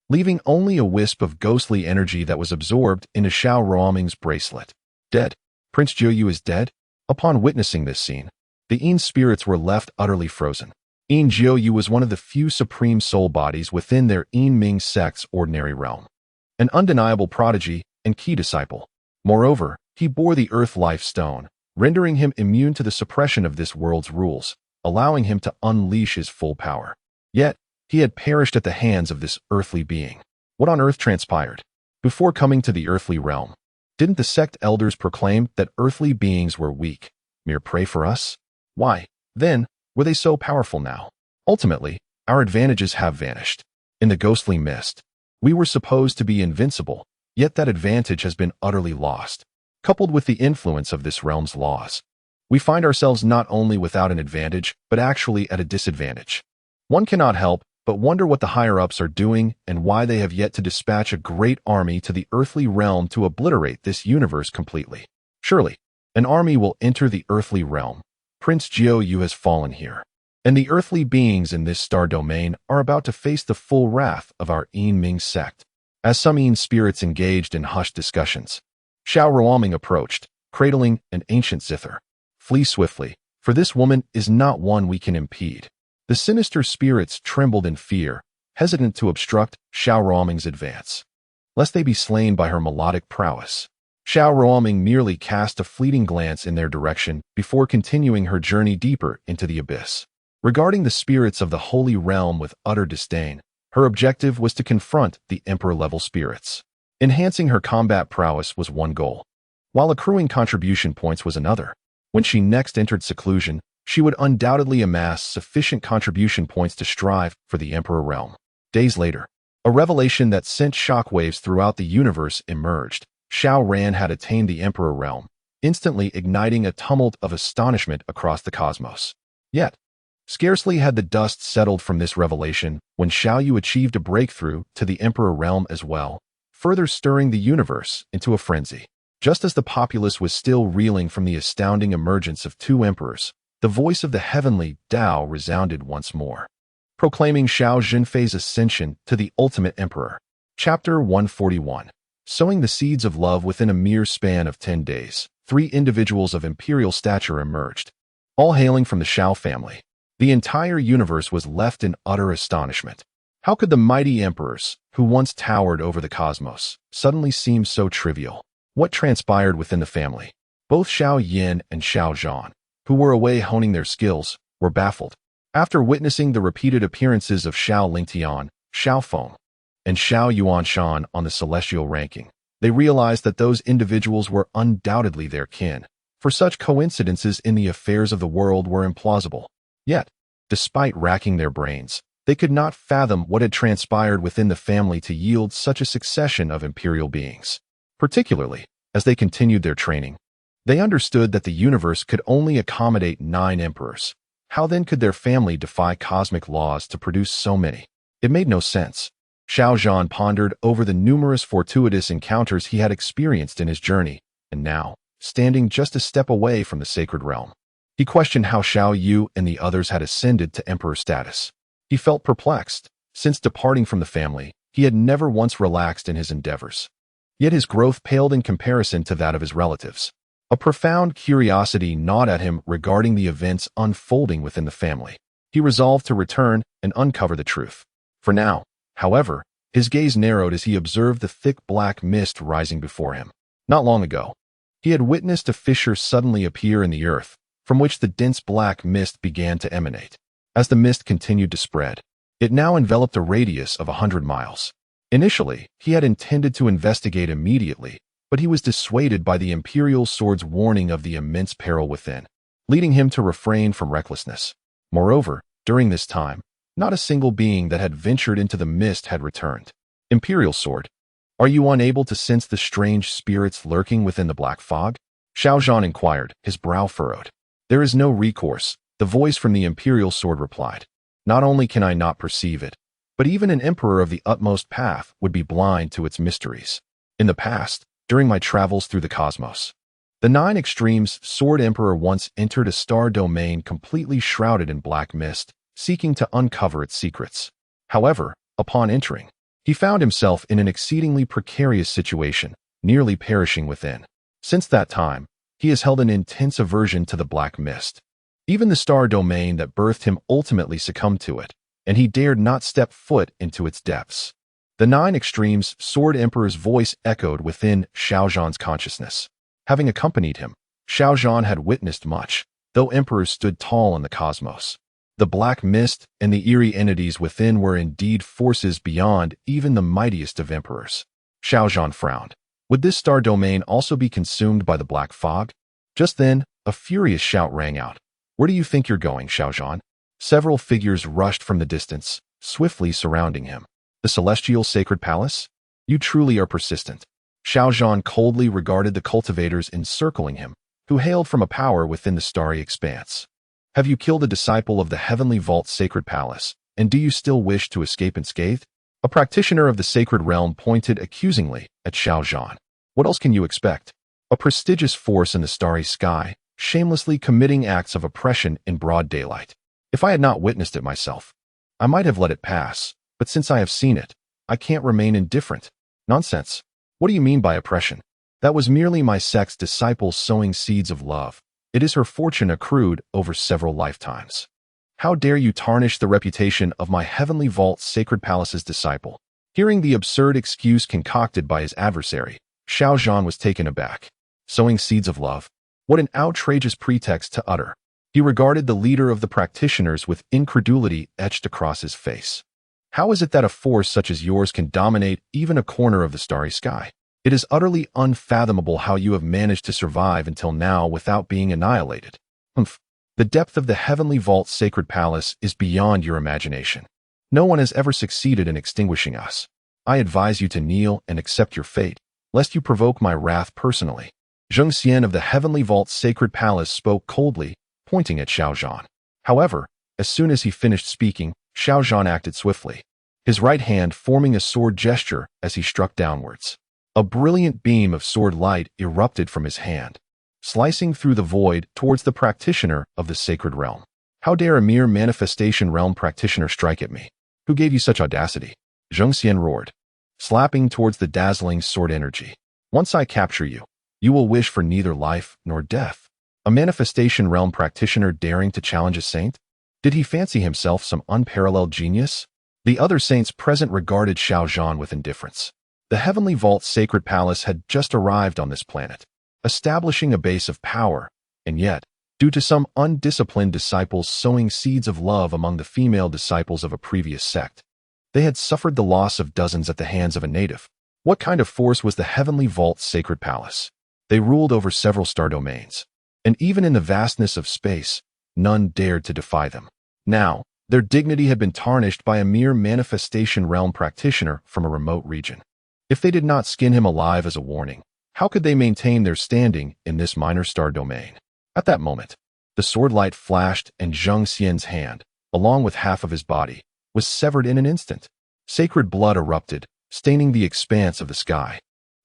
leaving only a wisp of ghostly energy that was absorbed into Xiao Ruoming's bracelet. Dead. Prince Jiuyo is dead? Upon witnessing this scene, the Yin spirits were left utterly frozen. Jiuyo was one of the few supreme soul bodies within their Yinming sect's ordinary realm, an undeniable prodigy and key disciple. Moreover, he bore the Earth Life Stone, rendering him immune to the suppression of this world's rules, allowing him to unleash his full power. Yet, he had perished at the hands of this earthly being. What on earth transpired? Before coming to the earthly realm, didn't the sect elders proclaim that earthly beings were weak, mere prey for us? Why, then, were they so powerful now? Ultimately, our advantages have vanished. In the ghostly mist, we were supposed to be invincible, yet that advantage has been utterly lost. Coupled with the influence of this realm's laws, we find ourselves not only without an advantage, but actually at a disadvantage. One cannot help but wonder what the higher-ups are doing and why they have yet to dispatch a great army to the earthly realm to obliterate this universe completely. Surely, an army will enter the earthly realm. Prince Jiuyo has fallen here, and the earthly beings in this star domain are about to face the full wrath of our Yinming sect. As some Yin spirits engaged in hushed discussions, Xiao Ruoming approached, cradling an ancient zither. Flee swiftly, for this woman is not one we can impede. The sinister spirits trembled in fear, hesitant to obstruct Xiao Ruoming's advance, lest they be slain by her melodic prowess. Xiao Ruoming merely cast a fleeting glance in their direction before continuing her journey deeper into the abyss. Regarding the spirits of the Holy Realm with utter disdain, her objective was to confront the Emperor-level spirits. Enhancing her combat prowess was one goal, while accruing contribution points was another. When she next entered seclusion, she would undoubtedly amass sufficient contribution points to strive for the Emperor realm. Days later, a revelation that sent shockwaves throughout the universe emerged. Xiao Ran had attained the Emperor realm, instantly igniting a tumult of astonishment across the cosmos. Yet, scarcely had the dust settled from this revelation when Xiao Yu achieved a breakthrough to the Emperor realm as well, further stirring the universe into a frenzy. Just as the populace was still reeling from the astounding emergence of two emperors, the voice of the Heavenly Dao resounded once more, proclaiming Xiao Zhenfei's ascension to the ultimate emperor. Chapter 141. Sowing the seeds of love. Within a mere span of 10 days, 3 individuals of imperial stature emerged, all hailing from the Xiao family. The entire universe was left in utter astonishment. How could the mighty emperors, who once towered over the cosmos, suddenly seem so trivial? What transpired within the family? Both Xiao Yin and Xiao Zhan, who were away honing their skills, were baffled. After witnessing the repeated appearances of Xiao Lingtian, Xiao Feng, and Xiao Yuanshan on the celestial ranking, they realized that those individuals were undoubtedly their kin, for such coincidences in the affairs of the world were implausible. Yet, despite racking their brains, they could not fathom what had transpired within the family to yield such a succession of imperial beings. Particularly, as they continued their training, they understood that the universe could only accommodate 9 emperors. How then could their family defy cosmic laws to produce so many? It made no sense. Xiao Zhan pondered over the numerous fortuitous encounters he had experienced in his journey, and now, standing just a step away from the sacred realm, he questioned how Xiao Yu and the others had ascended to emperor status. He felt perplexed. Since departing from the family, he had never once relaxed in his endeavors. Yet his growth paled in comparison to that of his relatives. A profound curiosity gnawed at him regarding the events unfolding within the family. He resolved to return and uncover the truth. For now, however, his gaze narrowed as he observed the thick black mist rising before him. Not long ago, he had witnessed a fissure suddenly appear in the earth, from which the dense black mist began to emanate. As the mist continued to spread, it now enveloped a radius of 100 miles. Initially, he had intended to investigate immediately, but he was dissuaded by the Imperial Sword's warning of the immense peril within, leading him to refrain from recklessness. Moreover, during this time, not a single being that had ventured into the mist had returned. Imperial Sword, are you unable to sense the strange spirits lurking within the black fog? Xiao Zhan inquired, his brow furrowed. There is no recourse, the voice from the Imperial Sword replied. Not only can I not perceive it, but even an emperor of the utmost path would be blind to its mysteries. In the past, during my travels through the cosmos, the 9 Extremes Sword Emperor once entered a star domain completely shrouded in black mist, seeking to uncover its secrets. However, upon entering, he found himself in an exceedingly precarious situation, nearly perishing within. Since that time, he has held an intense aversion to the black mist. Even the star domain that birthed him ultimately succumbed to it, and he dared not step foot into its depths. The 9 Extremes Sword Emperor's voice echoed within Xiao Zhan's consciousness. Having accompanied him, Xiao Zhan had witnessed much, though emperors stood tall in the cosmos. The black mist and the eerie entities within were indeed forces beyond even the mightiest of emperors. Xiao Zhan frowned. Would this star domain also be consumed by the black fog? Just then, a furious shout rang out. Where do you think you're going, Xiao Zhan? Several figures rushed from the distance, swiftly surrounding him. The celestial sacred palace? You truly are persistent. Xiao Zhan coldly regarded the cultivators encircling him, who hailed from a power within the starry expanse. Have you killed a disciple of the Heavenly Vault's sacred palace, and do you still wish to escape unscathed? A practitioner of the sacred realm pointed accusingly at Xiao Zhan. What else can you expect? A prestigious force in the starry sky, shamelessly committing acts of oppression in broad daylight. If I had not witnessed it myself, I might have let it pass, but since I have seen it, I can't remain indifferent. Nonsense. What do you mean by oppression? That was merely my sect's disciple sowing seeds of love. It is her fortune accrued over several lifetimes. How dare you tarnish the reputation of my Heavenly Vault's Sacred Palace's disciple? Hearing the absurd excuse concocted by his adversary, Xiao Chen was taken aback. Sowing seeds of love? What an outrageous pretext to utter. He regarded the leader of the practitioners with incredulity etched across his face. How is it that a force such as yours can dominate even a corner of the starry sky? It is utterly unfathomable how you have managed to survive until now without being annihilated. Humph. The depth of the Heavenly Vault's Sacred Palace is beyond your imagination. No one has ever succeeded in extinguishing us. I advise you to kneel and accept your fate, lest you provoke my wrath personally. Zheng Xian of the Heavenly Vault's Sacred Palace spoke coldly, pointing at Xiao Chen. However, as soon as he finished speaking, Xiao Chen acted swiftly, his right hand forming a sword gesture as he struck downwards. A brilliant beam of sword light erupted from his hand, slicing through the void towards the practitioner of the sacred realm. How dare a mere manifestation realm practitioner strike at me? Who gave you such audacity? Zheng Xian roared, slapping towards the dazzling sword energy. Once I capture you, you will wish for neither life nor death. A manifestation realm practitioner daring to challenge a saint? Did he fancy himself some unparalleled genius? The other saints present regarded Xiao Chen with indifference. The Heavenly Vault's Sacred Palace had just arrived on this planet, establishing a base of power, and yet, due to some undisciplined disciples sowing seeds of love among the female disciples of a previous sect, they had suffered the loss of dozens at the hands of a native. What kind of force was the Heavenly Vault's Sacred Palace? They ruled over several star domains, and even in the vastness of space, none dared to defy them. Now, their dignity had been tarnished by a mere manifestation realm practitioner from a remote region. If they did not skin him alive as a warning, how could they maintain their standing in this minor star domain? At that moment, the sword light flashed and Zheng Xian's hand, along with half of his body, was severed in an instant. Sacred blood erupted, staining the expanse of the sky,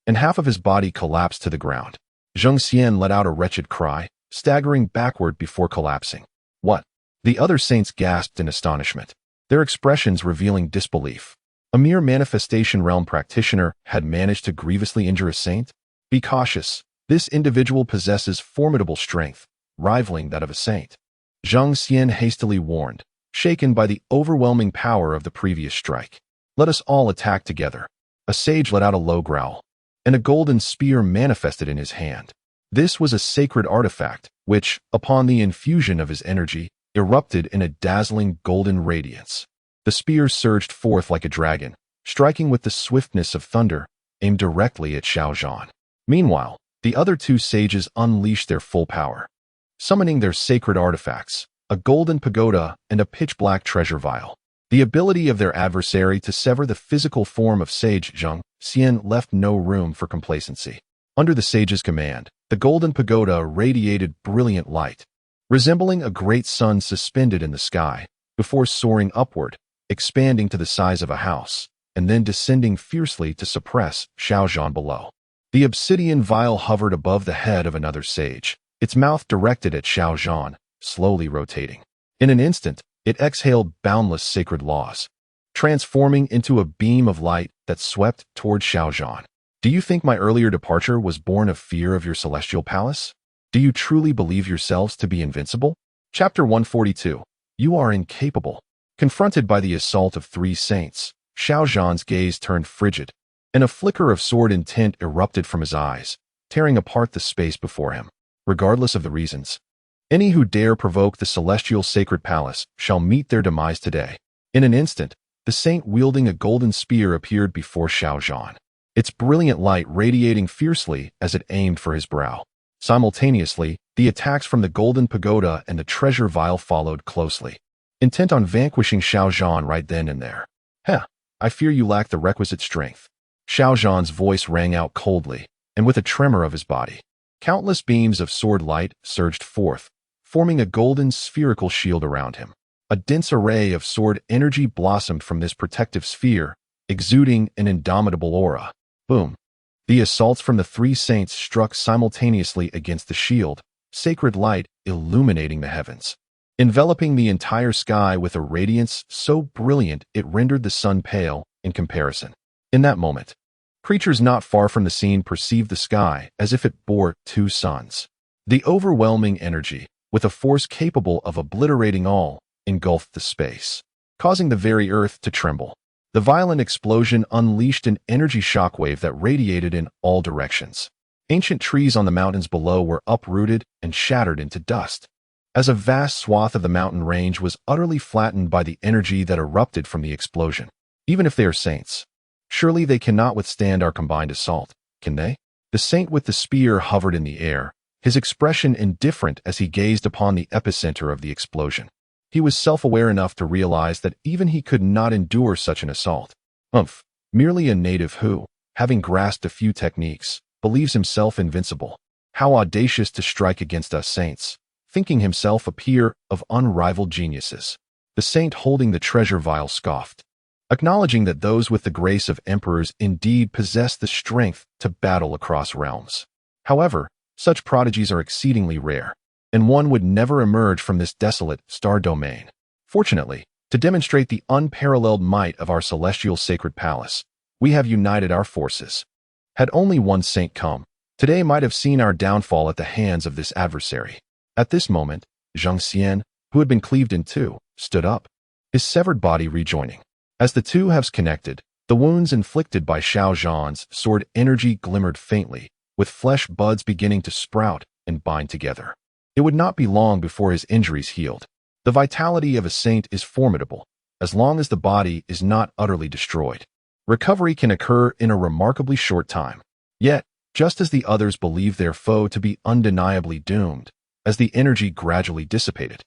and half of his body collapsed to the ground. Zheng Xian let out a wretched cry, staggering backward before collapsing. What? The other saints gasped in astonishment, their expressions revealing disbelief. A mere manifestation realm practitioner had managed to grievously injure a saint? Be cautious. This individual possesses formidable strength, rivaling that of a saint. Zheng Xian hastily warned, shaken by the overwhelming power of the previous strike. Let us all attack together. A sage let out a low growl, and a golden spear manifested in his hand. This was a sacred artifact, which, upon the infusion of his energy, erupted in a dazzling golden radiance. The spear surged forth like a dragon, striking with the swiftness of thunder, aimed directly at Xiao Chen. Meanwhile, the other two sages unleashed their full power, summoning their sacred artifacts, a golden pagoda and a pitch-black treasure vial. The ability of their adversary to sever the physical form of Sage Zheng Xian left no room for complacency. Under the sage's command, the golden pagoda radiated brilliant light, resembling a great sun suspended in the sky, before soaring upward, expanding to the size of a house, and then descending fiercely to suppress Xiao Chen below. The obsidian vial hovered above the head of another sage, its mouth directed at Xiao Chen, slowly rotating. In an instant, it exhaled boundless sacred laws, transforming into a beam of light that swept toward Xiao Chen. Do you think my earlier departure was born of fear of your celestial palace? Do you truly believe yourselves to be invincible? Chapter 142. You are incapable. Confronted by the assault of three saints, Xiao Zhan's gaze turned frigid, and a flicker of sword intent erupted from his eyes, tearing apart the space before him. Regardless of the reasons, any who dare provoke the celestial sacred palace shall meet their demise today. In an instant, the saint wielding a golden spear appeared before Xiao Zhan, its brilliant light radiating fiercely as it aimed for his brow. Simultaneously, the attacks from the golden pagoda and the treasure vial followed closely, intent on vanquishing Xiao Zhan right then and there. Heh, I fear you lack the requisite strength. Xiao Zhan's voice rang out coldly, and with a tremor of his body, countless beams of sword light surged forth, forming a golden spherical shield around him. A dense array of sword energy blossomed from this protective sphere, exuding an indomitable aura. Boom! The assaults from the three saints struck simultaneously against the shield, sacred light illuminating the heavens, enveloping the entire sky with a radiance so brilliant it rendered the sun pale in comparison. In that moment, Creatures not far from the scene perceived the sky as if it bore two suns. The overwhelming energy, with a force capable of obliterating all, engulfed the space, causing the very earth to tremble. The violent explosion unleashed an energy shockwave that radiated in all directions. Ancient trees on the mountains below were uprooted and shattered into dust, as a vast swath of the mountain range was utterly flattened by the energy that erupted from the explosion. Even if they are saints, surely they cannot withstand our combined assault, can they? The saint with the spear hovered in the air, his expression indifferent as he gazed upon the epicenter of the explosion. He was self-aware enough to realize that even he could not endure such an assault. Merely a native who, having grasped a few techniques, believes himself invincible. How audacious to strike against us saints, thinking himself a peer of unrivaled geniuses. The saint holding the treasure vial scoffed, acknowledging that those with the grace of emperors indeed possess the strength to battle across realms. However, such prodigies are exceedingly rare, and one would never emerge from this desolate star domain. Fortunately, to demonstrate the unparalleled might of our celestial sacred palace, we have united our forces. Had only one saint come, today might have seen our downfall at the hands of this adversary. At this moment, Xiao Chen, who had been cleaved in two, stood up, his severed body rejoining. As the two halves connected, the wounds inflicted by Xiao Zhan's sword energy glimmered faintly, with flesh buds beginning to sprout and bind together. It would not be long before his injuries healed. The vitality of a saint is formidable, as long as the body is not utterly destroyed. Recovery can occur in a remarkably short time. Yet, just as the others believed their foe to be undeniably doomed, as the energy gradually dissipated,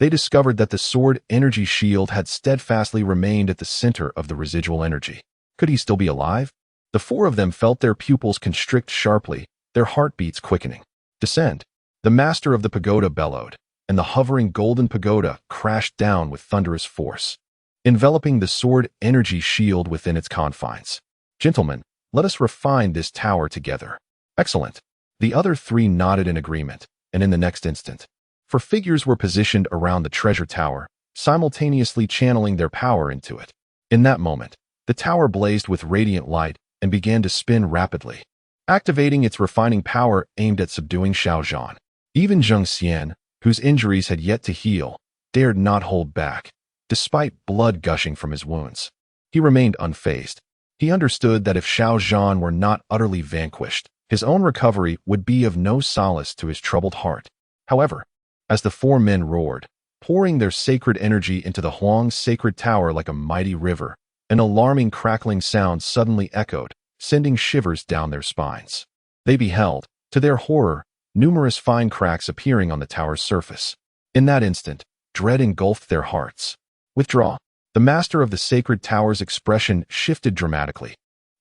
they discovered that the sword energy shield had steadfastly remained at the center of the residual energy. Could he still be alive? The four of them felt their pupils constrict sharply, their heartbeats quickening. Descend. The master of the pagoda bellowed, and the hovering golden pagoda crashed down with thunderous force, enveloping the sword energy shield within its confines. Gentlemen, let us refine this tower together. Excellent. The other three nodded in agreement, and in the next instant, four figures were positioned around the treasure tower, simultaneously channeling their power into it. In that moment, the tower blazed with radiant light and began to spin rapidly, activating its refining power aimed at subduing Xiao Zhan. Even Xiao Chen, whose injuries had yet to heal, dared not hold back, despite blood gushing from his wounds. He remained unfazed. He understood that if Xiao Zhan were not utterly vanquished, his own recovery would be of no solace to his troubled heart. However, as the four men roared, pouring their sacred energy into the Huang's sacred tower like a mighty river, an alarming crackling sound suddenly echoed, sending shivers down their spines. They beheld, to their horror, numerous fine cracks appearing on the tower's surface. In that instant, dread engulfed their hearts. Withdraw. The master of the sacred tower's expression shifted dramatically,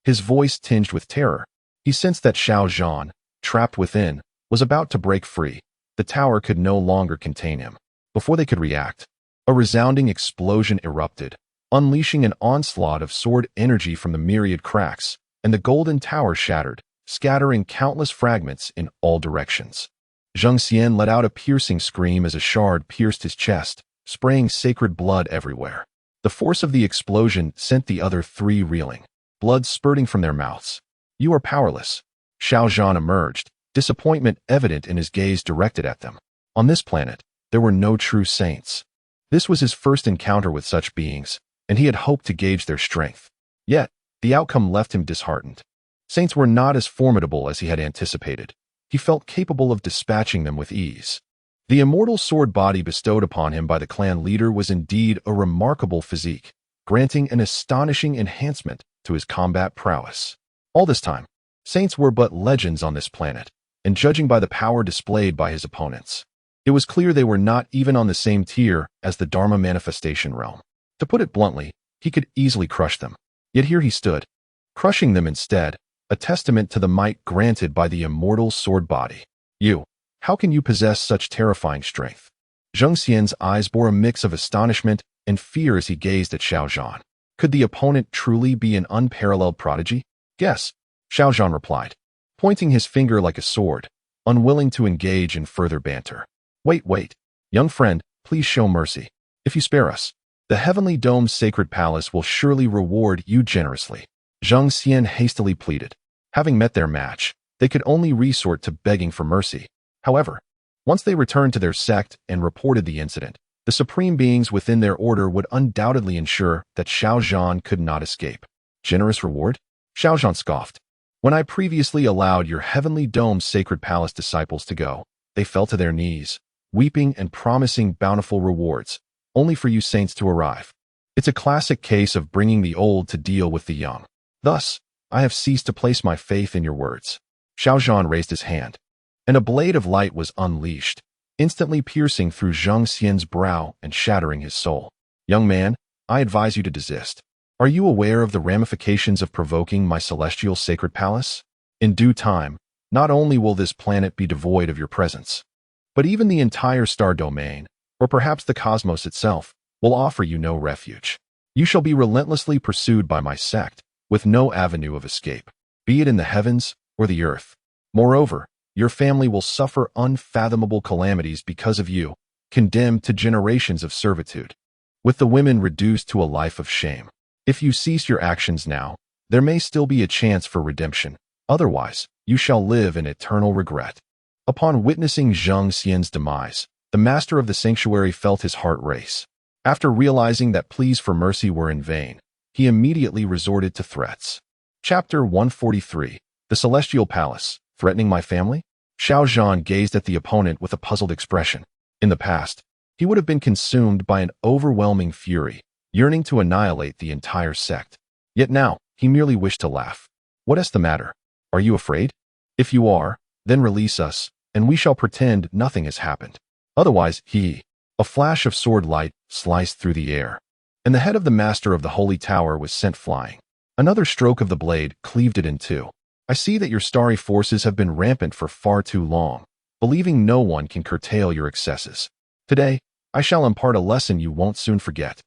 his voice tinged with terror. He sensed that Xiao Zhan, trapped within, was about to break free. The tower could no longer contain him. Before they could react, a resounding explosion erupted, unleashing an onslaught of sword energy from the myriad cracks, and the golden tower shattered, scattering countless fragments in all directions. Xiao Chen let out a piercing scream as a shard pierced his chest, spraying sacred blood everywhere. The force of the explosion sent the other three reeling, blood spurting from their mouths. You are powerless. Xiao Zhan emerged, disappointment evident in his gaze directed at them. On this planet, there were no true saints. This was his first encounter with such beings, and he had hoped to gauge their strength. Yet, the outcome left him disheartened. Saints were not as formidable as he had anticipated. He felt capable of dispatching them with ease. The immortal sword body bestowed upon him by the clan leader was indeed a remarkable physique, granting an astonishing enhancement to his combat prowess. All this time, saints were but legends on this planet, and judging by the power displayed by his opponents, it was clear they were not even on the same tier as the Dharma manifestation realm. To put it bluntly, he could easily crush them. Yet here he stood, crushing them instead, a testament to the might granted by the immortal sword body. How can you possess such terrifying strength? Xiao Xian's eyes bore a mix of astonishment and fear as he gazed at Xiao Zhan. Could the opponent truly be an unparalleled prodigy? Yes, Xiao Zhan replied, pointing his finger like a sword, unwilling to engage in further banter. Wait, young friend, please show mercy. If you spare us, the Heavenly Dome's sacred palace will surely reward you generously. Zhang Xian hastily pleaded. Having met their match, they could only resort to begging for mercy. However, once they returned to their sect and reported the incident, the supreme beings within their order would undoubtedly ensure that Xiao Zhan could not escape. Generous reward? Xiao Zhan scoffed. When I previously allowed your Heavenly Dome's sacred palace disciples to go, they fell to their knees, weeping and promising bountiful rewards, only for you saints to arrive. It's a classic case of bringing the old to deal with the young. Thus, I have ceased to place my faith in your words. Xiao Zhan raised his hand, and a blade of light was unleashed, instantly piercing through Zhang Xian's brow and shattering his soul. Young man, I advise you to desist. Are you aware of the ramifications of provoking my celestial sacred palace? In due time, not only will this planet be devoid of your presence, but even the entire star domain, or perhaps the cosmos itself, will offer you no refuge. You shall be relentlessly pursued by my sect, with no avenue of escape, be it in the heavens or the earth. Moreover, your family will suffer unfathomable calamities because of you, condemned to generations of servitude, with the women reduced to a life of shame. If you cease your actions now, there may still be a chance for redemption. Otherwise, you shall live in eternal regret. Upon witnessing Zhang Xian's demise, the master of the sanctuary felt his heart race. After realizing that pleas for mercy were in vain, he immediately resorted to threats. Chapter 143. The Celestial Palace, Threatening My Family? Xiao Zhan gazed at the opponent with a puzzled expression. In the past, he would have been consumed by an overwhelming fury, yearning to annihilate the entire sect. Yet now, he merely wished to laugh. What is the matter? Are you afraid? If you are, then release us, and we shall pretend nothing has happened. Otherwise, a flash of sword light sliced through the air, and the head of the master of the holy tower was sent flying. Another stroke of the blade cleaved it in two. I see that your starry forces have been rampant for far too long, believing no one can curtail your excesses. Today, I shall impart a lesson you won't soon forget.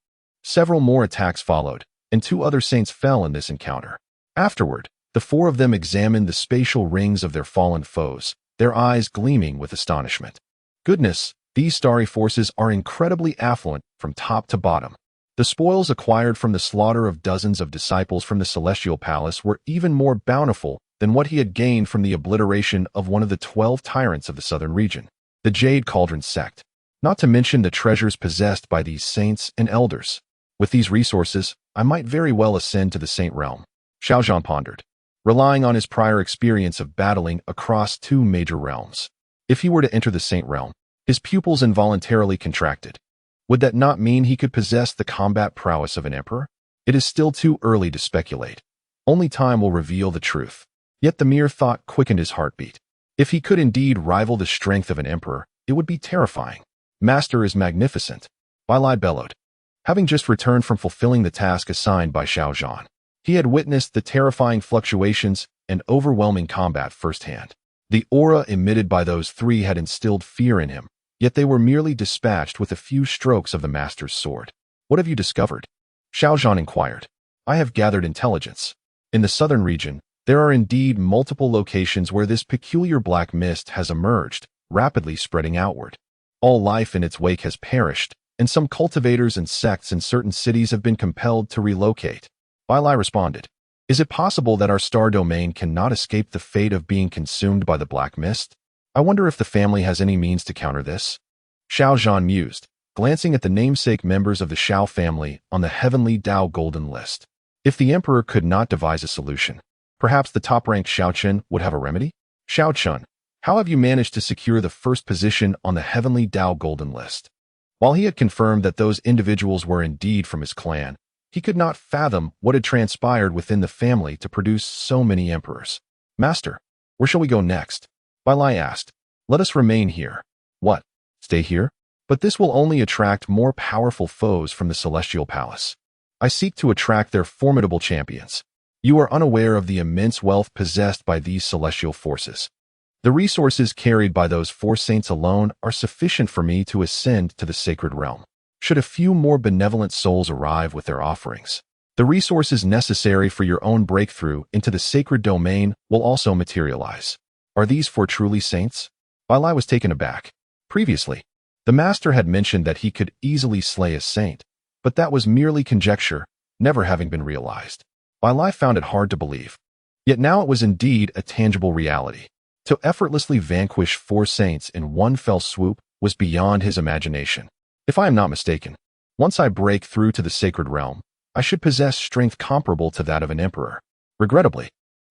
Several more attacks followed, and 2 other saints fell in this encounter. Afterward, the 4 of them examined the spatial rings of their fallen foes, their eyes gleaming with astonishment. Goodness, these starry forces are incredibly affluent from top to bottom. The spoils acquired from the slaughter of dozens of disciples from the Celestial Palace were even more bountiful than what he had gained from the obliteration of one of the 12 tyrants of the southern region, the Jade Cauldron sect, not to mention the treasures possessed by these saints and elders. With these resources, I might very well ascend to the Saint Realm. Xiao Zhan pondered, relying on his prior experience of battling across 2 major realms. If he were to enter the Saint Realm, his pupils involuntarily contracted. Would that not mean he could possess the combat prowess of an emperor? It is still too early to speculate. Only time will reveal the truth. Yet the mere thought quickened his heartbeat. If he could indeed rival the strength of an emperor, it would be terrifying. Master is magnificent, Bai Lai bellowed. Having just returned from fulfilling the task assigned by Xiao Zhan, he had witnessed the terrifying fluctuations and overwhelming combat firsthand. The aura emitted by those 3 had instilled fear in him, yet they were merely dispatched with a few strokes of the master's sword. What have you discovered? Xiao Zhan inquired. I have gathered intelligence. In the southern region, there are indeed multiple locations where this peculiar black mist has emerged, rapidly spreading outward. All life in its wake has perished, and some cultivators and sects in certain cities have been compelled to relocate. Bai Lai responded, Is it possible that our star domain cannot escape the fate of being consumed by the black mist? I wonder if the family has any means to counter this. Xiao Zhan mused, glancing at the namesake members of the Xiao family on the Heavenly Dao Golden List. If the emperor could not devise a solution, perhaps the top-ranked Xiao Chen would have a remedy? Xiao Chen, how have you managed to secure the first position on the Heavenly Dao Golden List? While he had confirmed that those individuals were indeed from his clan, he could not fathom what had transpired within the family to produce so many emperors. Master, where shall we go next? Bai Lai asked. Let us remain here. What? Stay here? But this will only attract more powerful foes from the Celestial Palace. I seek to attract their formidable champions. You are unaware of the immense wealth possessed by these celestial forces. The resources carried by those 4 saints alone are sufficient for me to ascend to the sacred realm. Should a few more benevolent souls arrive with their offerings, the resources necessary for your own breakthrough into the sacred domain will also materialize. Are these 4 truly saints? Bai Lai was taken aback. Previously, the master had mentioned that he could easily slay a saint, but that was merely conjecture, never having been realized. Bai Lai found it hard to believe. Yet now it was indeed a tangible reality. To effortlessly vanquish 4 saints in one fell swoop was beyond his imagination. If I am not mistaken, once I break through to the sacred realm, I should possess strength comparable to that of an emperor. Regrettably,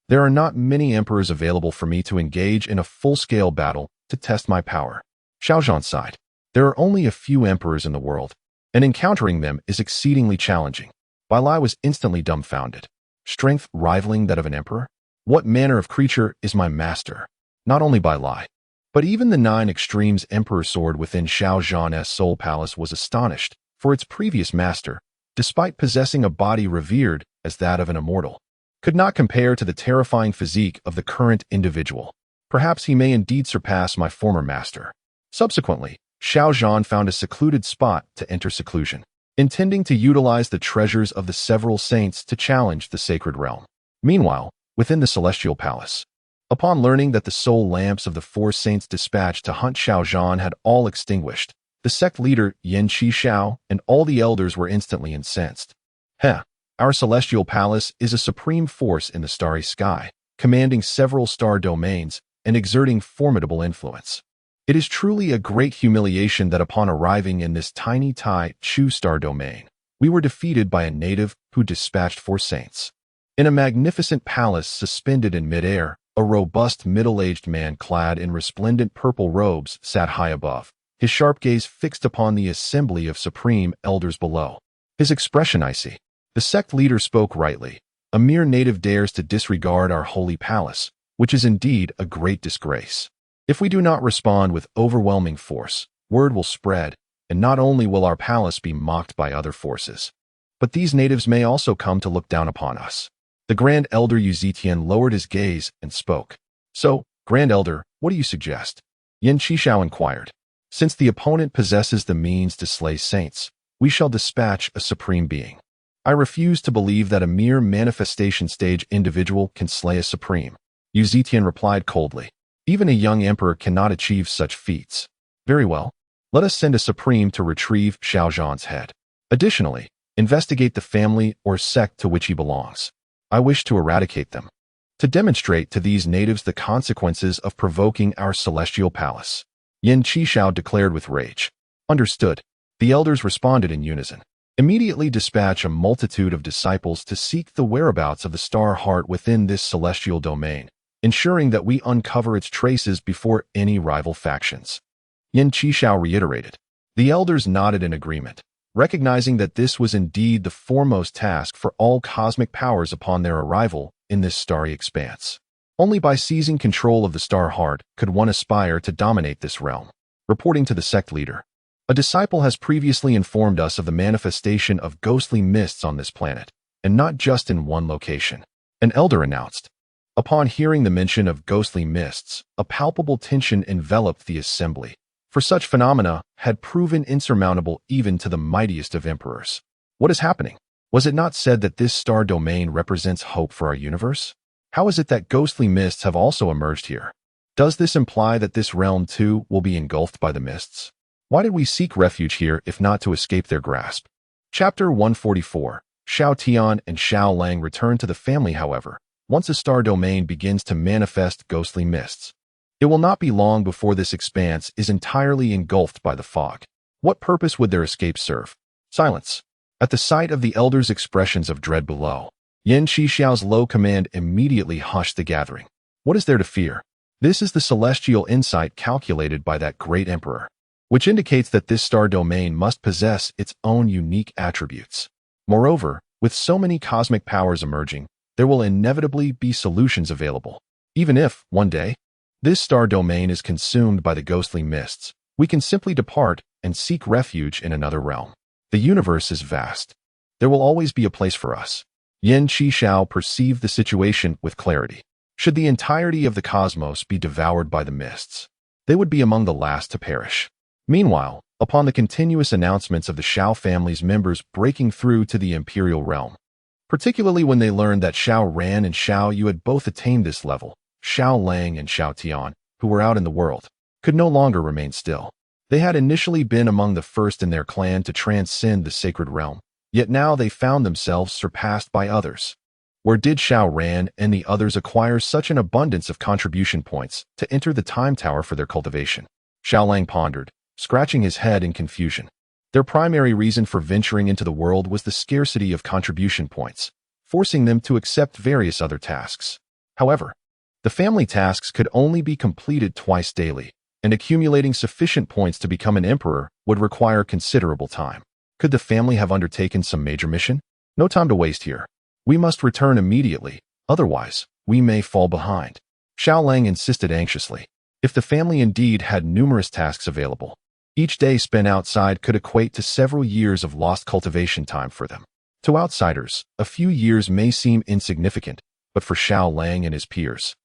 there are not many emperors available for me to engage in a full-scale battle to test my power. Xiao Chen sighed. There are only a few emperors in the world, and encountering them is exceedingly challenging. Bai Lai was instantly dumbfounded. Strength rivaling that of an emperor? What manner of creature is my master? Not only Bai Lai, but even the 9 Extremes Emperor sword within Xiao Zhan's soul palace was astonished, for its previous master, despite possessing a body revered as that of an immortal, could not compare to the terrifying physique of the current individual. Perhaps he may indeed surpass my former master. Subsequently, Xiao Zhan found a secluded spot to enter seclusion, intending to utilize the treasures of the several saints to challenge the sacred realm. Meanwhile, within the celestial palace, upon learning that the soul lamps of the 4 saints dispatched to hunt Xiao Zhan had all extinguished, the sect leader Yin Qi and all the elders were instantly incensed. Our celestial palace is a supreme force in the starry sky, commanding several star domains and exerting formidable influence. It is truly a great humiliation that upon arriving in this tiny Tai Chu star domain, we were defeated by a native who dispatched 4 saints. In a magnificent palace suspended in midair, a robust middle-aged man clad in resplendent purple robes sat high above, his sharp gaze fixed upon the assembly of supreme elders below. His expression icy. The sect leader spoke rightly. A mere native dares to disregard our holy palace, which is indeed a great disgrace. If we do not respond with overwhelming force, word will spread, and not only will our palace be mocked by other forces, but these natives may also come to look down upon us. The Grand Elder Yuzitian lowered his gaze and spoke. So, Grand Elder, what do you suggest? Yin Qishao inquired. Since the opponent possesses the means to slay saints, we shall dispatch a supreme being. I refuse to believe that a mere manifestation stage individual can slay a supreme. Yuzitian replied coldly. Even a young emperor cannot achieve such feats. Very well. Let us send a supreme to retrieve Xiao Zhan's head. Additionally, investigate the family or sect to which he belongs. I wish to eradicate them, to demonstrate to these natives the consequences of provoking our celestial palace. Yin Qishao declared with rage. Understood. The elders responded in unison. Immediately dispatch a multitude of disciples to seek the whereabouts of the star heart within this celestial domain, ensuring that we uncover its traces before any rival factions. Yin Qishao reiterated. The elders nodded in agreement, recognizing that this was indeed the foremost task for all cosmic powers upon their arrival in this starry expanse. Only by seizing control of the star heart could one aspire to dominate this realm. Reporting to the sect leader, a disciple has previously informed us of the manifestation of ghostly mists on this planet, and not just in one location. An elder announced. Upon hearing the mention of ghostly mists, a palpable tension enveloped the assembly, for such phenomena had proven insurmountable even to the mightiest of emperors. What is happening? Was it not said that this star domain represents hope for our universe? How is it that ghostly mists have also emerged here? Does this imply that this realm too will be engulfed by the mists? Why did we seek refuge here if not to escape their grasp? Chapter 144. Xiao Tian and Xiao Lang return to the family, however, once a star domain begins to manifest ghostly mists. It will not be long before this expanse is entirely engulfed by the fog. What purpose would their escape serve? Silence. At the sight of the elders' expressions of dread below, Yin Qixiao's low command immediately hushed the gathering. What is there to fear? This is the celestial insight calculated by that great emperor, which indicates that this star domain must possess its own unique attributes. Moreover, with so many cosmic powers emerging, there will inevitably be solutions available. Even if, one day, this star domain is consumed by the ghostly mists, we can simply depart and seek refuge in another realm. The universe is vast. There will always be a place for us. Yin Qishao perceived the situation with clarity. Should the entirety of the cosmos be devoured by the mists, they would be among the last to perish. Meanwhile, upon the continuous announcements of the Xiao family's members breaking through to the imperial realm, particularly when they learned that Xiao Ran and Xiao Yu had both attained this level, Xiao Lang and Xiao Tian, who were out in the world, could no longer remain still. They had initially been among the first in their clan to transcend the sacred realm, yet now they found themselves surpassed by others. Where did Xiao Ran and the others acquire such an abundance of contribution points to enter the time tower for their cultivation? Xiao Lang pondered, scratching his head in confusion. Their primary reason for venturing into the world was the scarcity of contribution points, forcing them to accept various other tasks. However, the family tasks could only be completed twice daily, and accumulating sufficient points to become an emperor would require considerable time. Could the family have undertaken some major mission? No time to waste here. We must return immediately, otherwise, we may fall behind. Xiao Lang insisted anxiously. If the family indeed had numerous tasks available, each day spent outside could equate to several years of lost cultivation time for them. To outsiders, a few years may seem insignificant, but for Xiao Lang and his peers,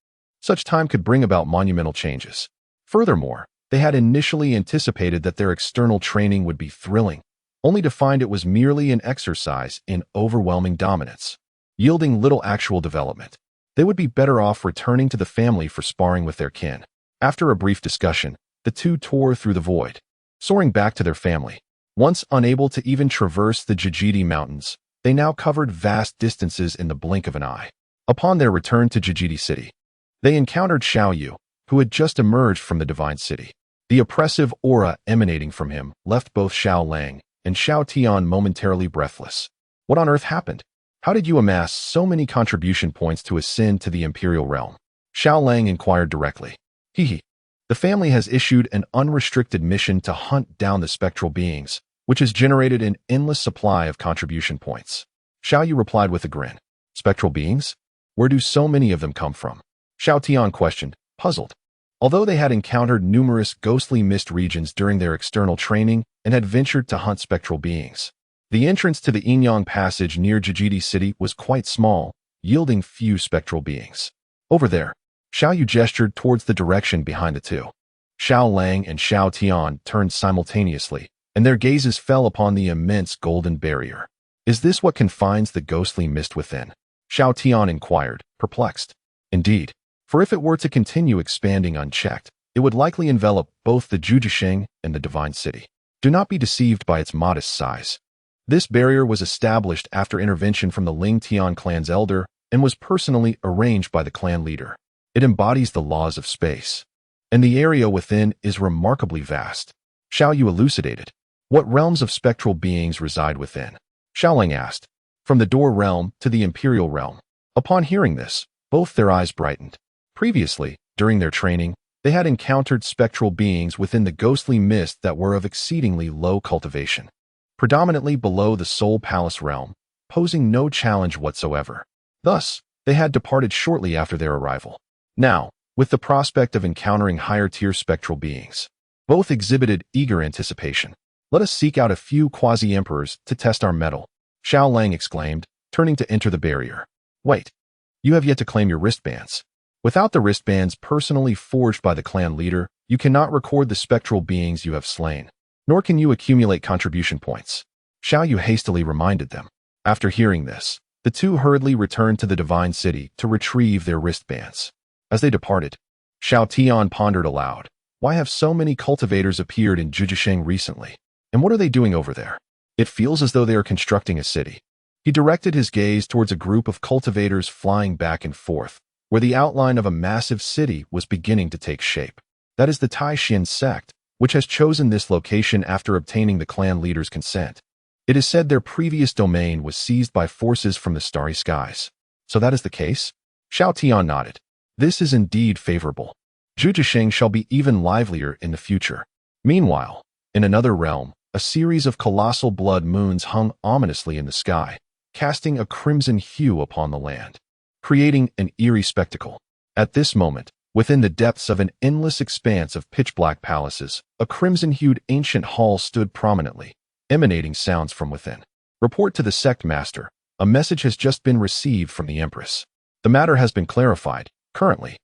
such time could bring about monumental changes. Furthermore, they had initially anticipated that their external training would be thrilling, only to find it was merely an exercise in overwhelming dominance, yielding little actual development. They would be better off returning to the family for sparring with their kin. After a brief discussion, the two tore through the void, soaring back to their family. Once unable to even traverse the Jijidi Mountains, they now covered vast distances in the blink of an eye. Upon their return to Jijidi City, they encountered Xiao Yu, who had just emerged from the Divine City. The oppressive aura emanating from him left both Xiao Lang and Xiao Tian momentarily breathless. What on earth happened? How did you amass so many contribution points to ascend to the Imperial Realm? Xiao Lang inquired directly. Hehe. The family has issued an unrestricted mission to hunt down the spectral beings, which has generated an endless supply of contribution points. Xiao Yu replied with a grin. Spectral beings? Where do so many of them come from? Xiao Tian questioned, puzzled. Although they had encountered numerous ghostly mist regions during their external training and had ventured to hunt spectral beings, the entrance to the Yinyang Passage near Jijidi City was quite small, yielding few spectral beings. Over there, Xiao Yu gestured towards the direction behind the two. Xiao Lang and Xiao Tian turned simultaneously, and their gazes fell upon the immense golden barrier. Is this what confines the ghostly mist within? Xiao Tian inquired, perplexed. Indeed, for if it were to continue expanding unchecked, it would likely envelop both the Jujisheng and the Divine City. Do not be deceived by its modest size. This barrier was established after intervention from the Ling Tian clan's elder and was personally arranged by the clan leader. It embodies the laws of space, and the area within is remarkably vast. Xiao Yu elucidated. What realms of spectral beings reside within? Xiao Lang asked. From the Door Realm to the Imperial Realm. Upon hearing this, both their eyes brightened. Previously, during their training, they had encountered spectral beings within the ghostly mist that were of exceedingly low cultivation, predominantly below the Soul Palace realm, posing no challenge whatsoever. Thus, they had departed shortly after their arrival. Now, with the prospect of encountering higher-tier spectral beings, both exhibited eager anticipation. Let us seek out a few quasi-emperors to test our mettle, Xiao Lang exclaimed, turning to enter the barrier. Wait, you have yet to claim your wristbands. Without the wristbands personally forged by the clan leader, you cannot record the spectral beings you have slain, nor can you accumulate contribution points. Xiao Yu hastily reminded them. After hearing this, the two hurriedly returned to the Divine City to retrieve their wristbands. As they departed, Xiao Tian pondered aloud. Why have so many cultivators appeared in Jujisheng recently? And what are they doing over there? It feels as though they are constructing a city. He directed his gaze towards a group of cultivators flying back and forth, where the outline of a massive city was beginning to take shape. That is the Tai Xian sect, which has chosen this location after obtaining the clan leader's consent. It is said their previous domain was seized by forces from the starry skies. So that is the case? Xiao Tian nodded. This is indeed favorable. Jujisheng shall be even livelier in the future. Meanwhile, in another realm, a series of colossal blood moons hung ominously in the sky, casting a crimson hue upon the land, creating an eerie spectacle. At this moment, within the depths of an endless expanse of pitch-black palaces, a crimson-hued ancient hall stood prominently, emanating sounds from within. Report to the sect master. A message has just been received from the Empress. The matter has been clarified. Currently,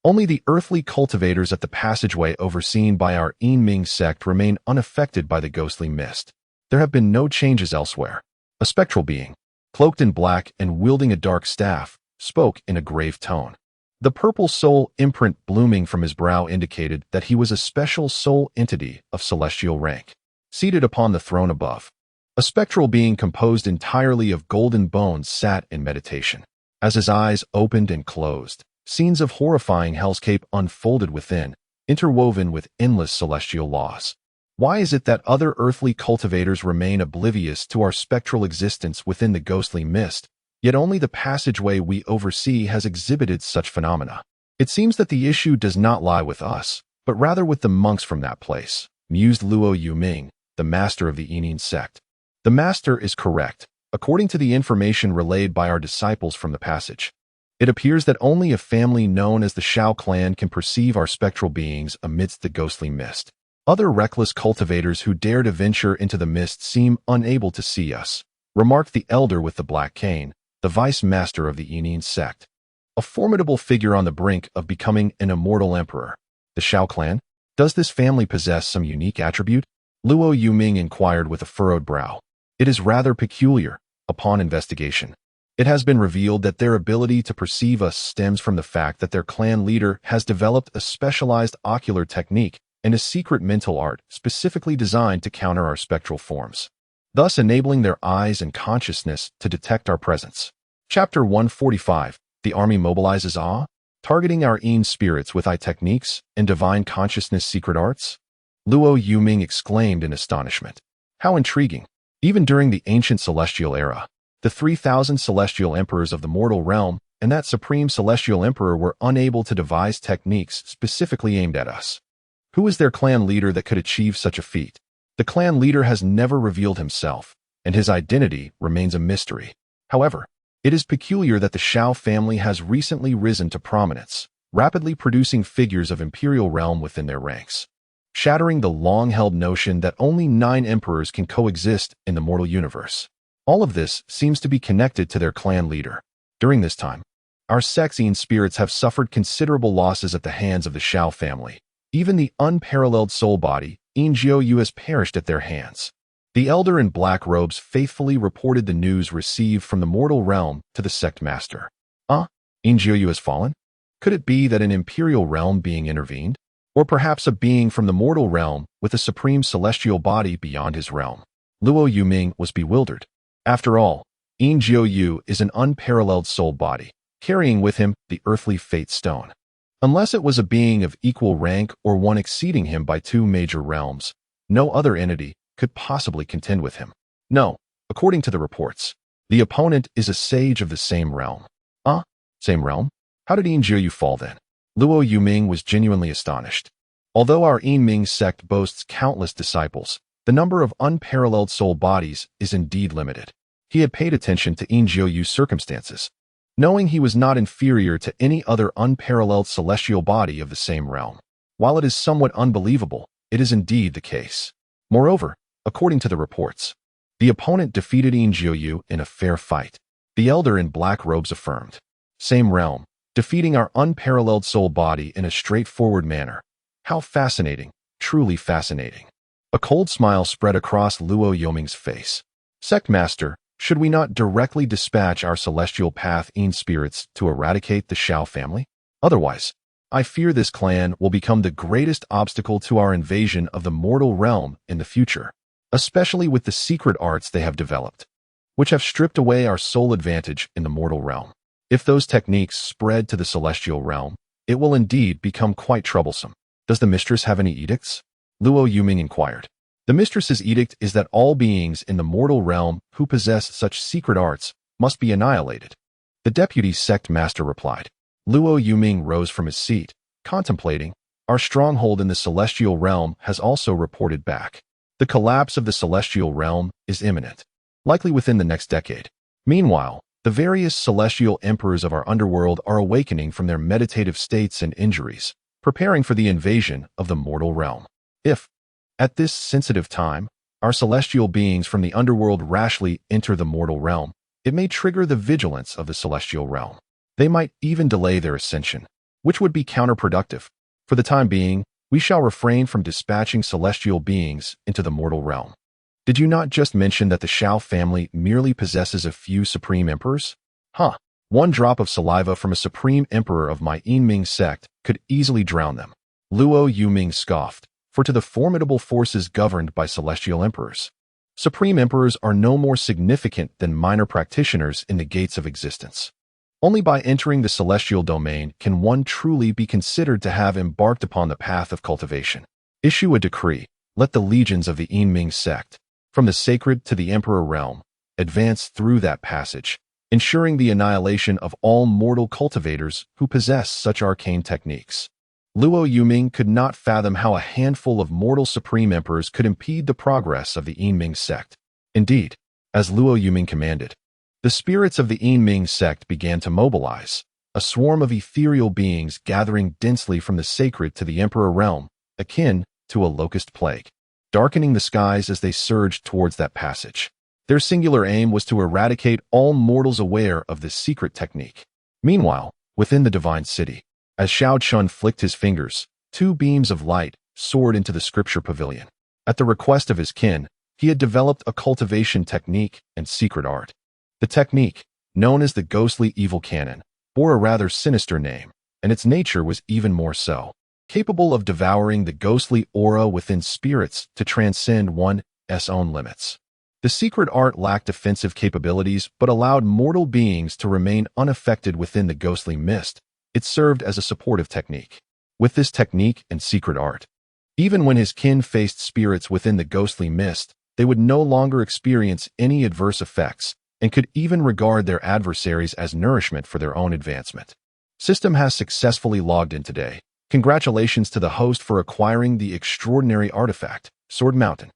only the earthly cultivators at the passageway overseen by our Yinming sect remain unaffected by the ghostly mist. There have been no changes elsewhere. A spectral being, cloaked in black and wielding a dark staff, spoke in a grave tone. The purple soul imprint blooming from his brow indicated that he was a special soul entity of celestial rank. Seated upon the throne above, a spectral being composed entirely of golden bones sat in meditation. As his eyes opened and closed, scenes of horrifying hellscape unfolded within, interwoven with endless celestial laws. Why is it that other earthly cultivators remain oblivious to our spectral existence within the ghostly mist, yet only the passageway we oversee has exhibited such phenomena? It seems that the issue does not lie with us, but rather with the monks from that place, mused Luo Yuming, the master of the Yining sect. The master is correct, according to the information relayed by our disciples from the passage. It appears that only a family known as the Xiao clan can perceive our spectral beings amidst the ghostly mist. Other reckless cultivators who dare to venture into the mist seem unable to see us, remarked the elder with the black cane, the vice master of the Yining sect. A formidable figure on the brink of becoming an immortal emperor. The Xiao clan? Does this family possess some unique attribute? Luo Yuming inquired with a furrowed brow. It is rather peculiar. Upon investigation, it has been revealed that their ability to perceive us stems from the fact that their clan leader has developed a specialized ocular technique and a secret mental art specifically designed to counter our spectral forms, thus enabling their eyes and consciousness to detect our presence. Chapter 145. The army mobilizes awe, targeting our Yin spirits with eye techniques and divine consciousness secret arts? Luo Yuming exclaimed in astonishment. How intriguing! Even during the ancient celestial era, the 3,000 celestial emperors of the mortal realm and that supreme celestial emperor were unable to devise techniques specifically aimed at us. Who is their clan leader that could achieve such a feat? The clan leader has never revealed himself, and his identity remains a mystery. However, it is peculiar that the Xiao family has recently risen to prominence, rapidly producing figures of imperial realm within their ranks, shattering the long-held notion that only 9 emperors can coexist in the mortal universe. All of this seems to be connected to their clan leader. During this time, our Yin spirits have suffered considerable losses at the hands of the Xiao family. Even the unparalleled soul body, Yin Jiu has perished at their hands. The elder in black robes faithfully reported the news received from the mortal realm to the sect master. Yin Jiu has fallen? Could it be that an imperial realm being intervened? Or perhaps a being from the mortal realm with a supreme celestial body beyond his realm? Luo Yuming was bewildered. After all, Yin Jiu is an unparalleled soul body, carrying with him the earthly fate stone. Unless it was a being of equal rank or one exceeding him by 2 major realms, no other entity could possibly contend with him. No, according to the reports, the opponent is a sage of the same realm. Same realm? How did Yin Jiu fall then? Luo Yuming was genuinely astonished. Although our Yin Ming sect boasts countless disciples, the number of unparalleled soul bodies is indeed limited. He had paid attention to Yin Jiu's circumstances, knowing he was not inferior to any other unparalleled celestial body of the same realm. While it is somewhat unbelievable, it is indeed the case. Moreover, according to the reports, the opponent defeated Yin Jiu in a fair fight. The elder in black robes affirmed. Same realm, defeating our unparalleled soul body in a straightforward manner. How fascinating, truly fascinating. A cold smile spread across Luo Yuming's face. Sect Master, should we not directly dispatch our celestial path Yin spirits to eradicate the Xiao family? Otherwise, I fear this clan will become the greatest obstacle to our invasion of the mortal realm in the future, especially with the secret arts they have developed, which have stripped away our sole advantage in the mortal realm. If those techniques spread to the celestial realm, it will indeed become quite troublesome. Does the mistress have any edicts? Luo Yuming inquired. The mistress's edict is that all beings in the mortal realm who possess such secret arts must be annihilated. The deputy sect master replied. Luo Yuming rose from his seat, contemplating. Our stronghold in the celestial realm has also reported back. The collapse of the celestial realm is imminent, likely within the next decade. Meanwhile, the various celestial emperors of our underworld are awakening from their meditative states and injuries, preparing for the invasion of the mortal realm. If, at this sensitive time, our celestial beings from the underworld rashly enter the mortal realm, it may trigger the vigilance of the celestial realm. They might even delay their ascension, which would be counterproductive. For the time being, we shall refrain from dispatching celestial beings into the mortal realm. Did you not just mention that the Xiao family merely possesses a few supreme emperors? One drop of saliva from a supreme emperor of my Yinming sect could easily drown them. Luo Yuming scoffed. For to the formidable forces governed by celestial emperors, supreme emperors are no more significant than minor practitioners in the gates of existence. Only by entering the celestial domain can one truly be considered to have embarked upon the path of cultivation. Issue a decree. Let the legions of the Yinming sect, from the sacred to the emperor realm, advance through that passage, ensuring the annihilation of all mortal cultivators who possess such arcane techniques. Luo Yuming could not fathom how a handful of mortal supreme emperors could impede the progress of the Yinming sect. Indeed, as Luo Yuming commanded, the spirits of the Yinming sect began to mobilize, a swarm of ethereal beings gathering densely from the sacred to the emperor realm, akin to a locust plague, darkening the skies as they surged towards that passage. Their singular aim was to eradicate all mortals aware of this secret technique. Meanwhile, within the divine city, as Xiao Chen flicked his fingers, two beams of light soared into the scripture pavilion. At the request of his kin, he had developed a cultivation technique and secret art. The technique, known as the ghostly evil canon, bore a rather sinister name, and its nature was even more so, capable of devouring the ghostly aura within spirits to transcend one's own limits. The secret art lacked offensive capabilities but allowed mortal beings to remain unaffected within the ghostly mist. It served as a supportive technique. With this technique and secret art, even when his kin faced spirits within the ghostly mist, they would no longer experience any adverse effects and could even regard their adversaries as nourishment for their own advancement. System has successfully logged in today. Congratulations to the host for acquiring the extraordinary artifact, Sword Mountain.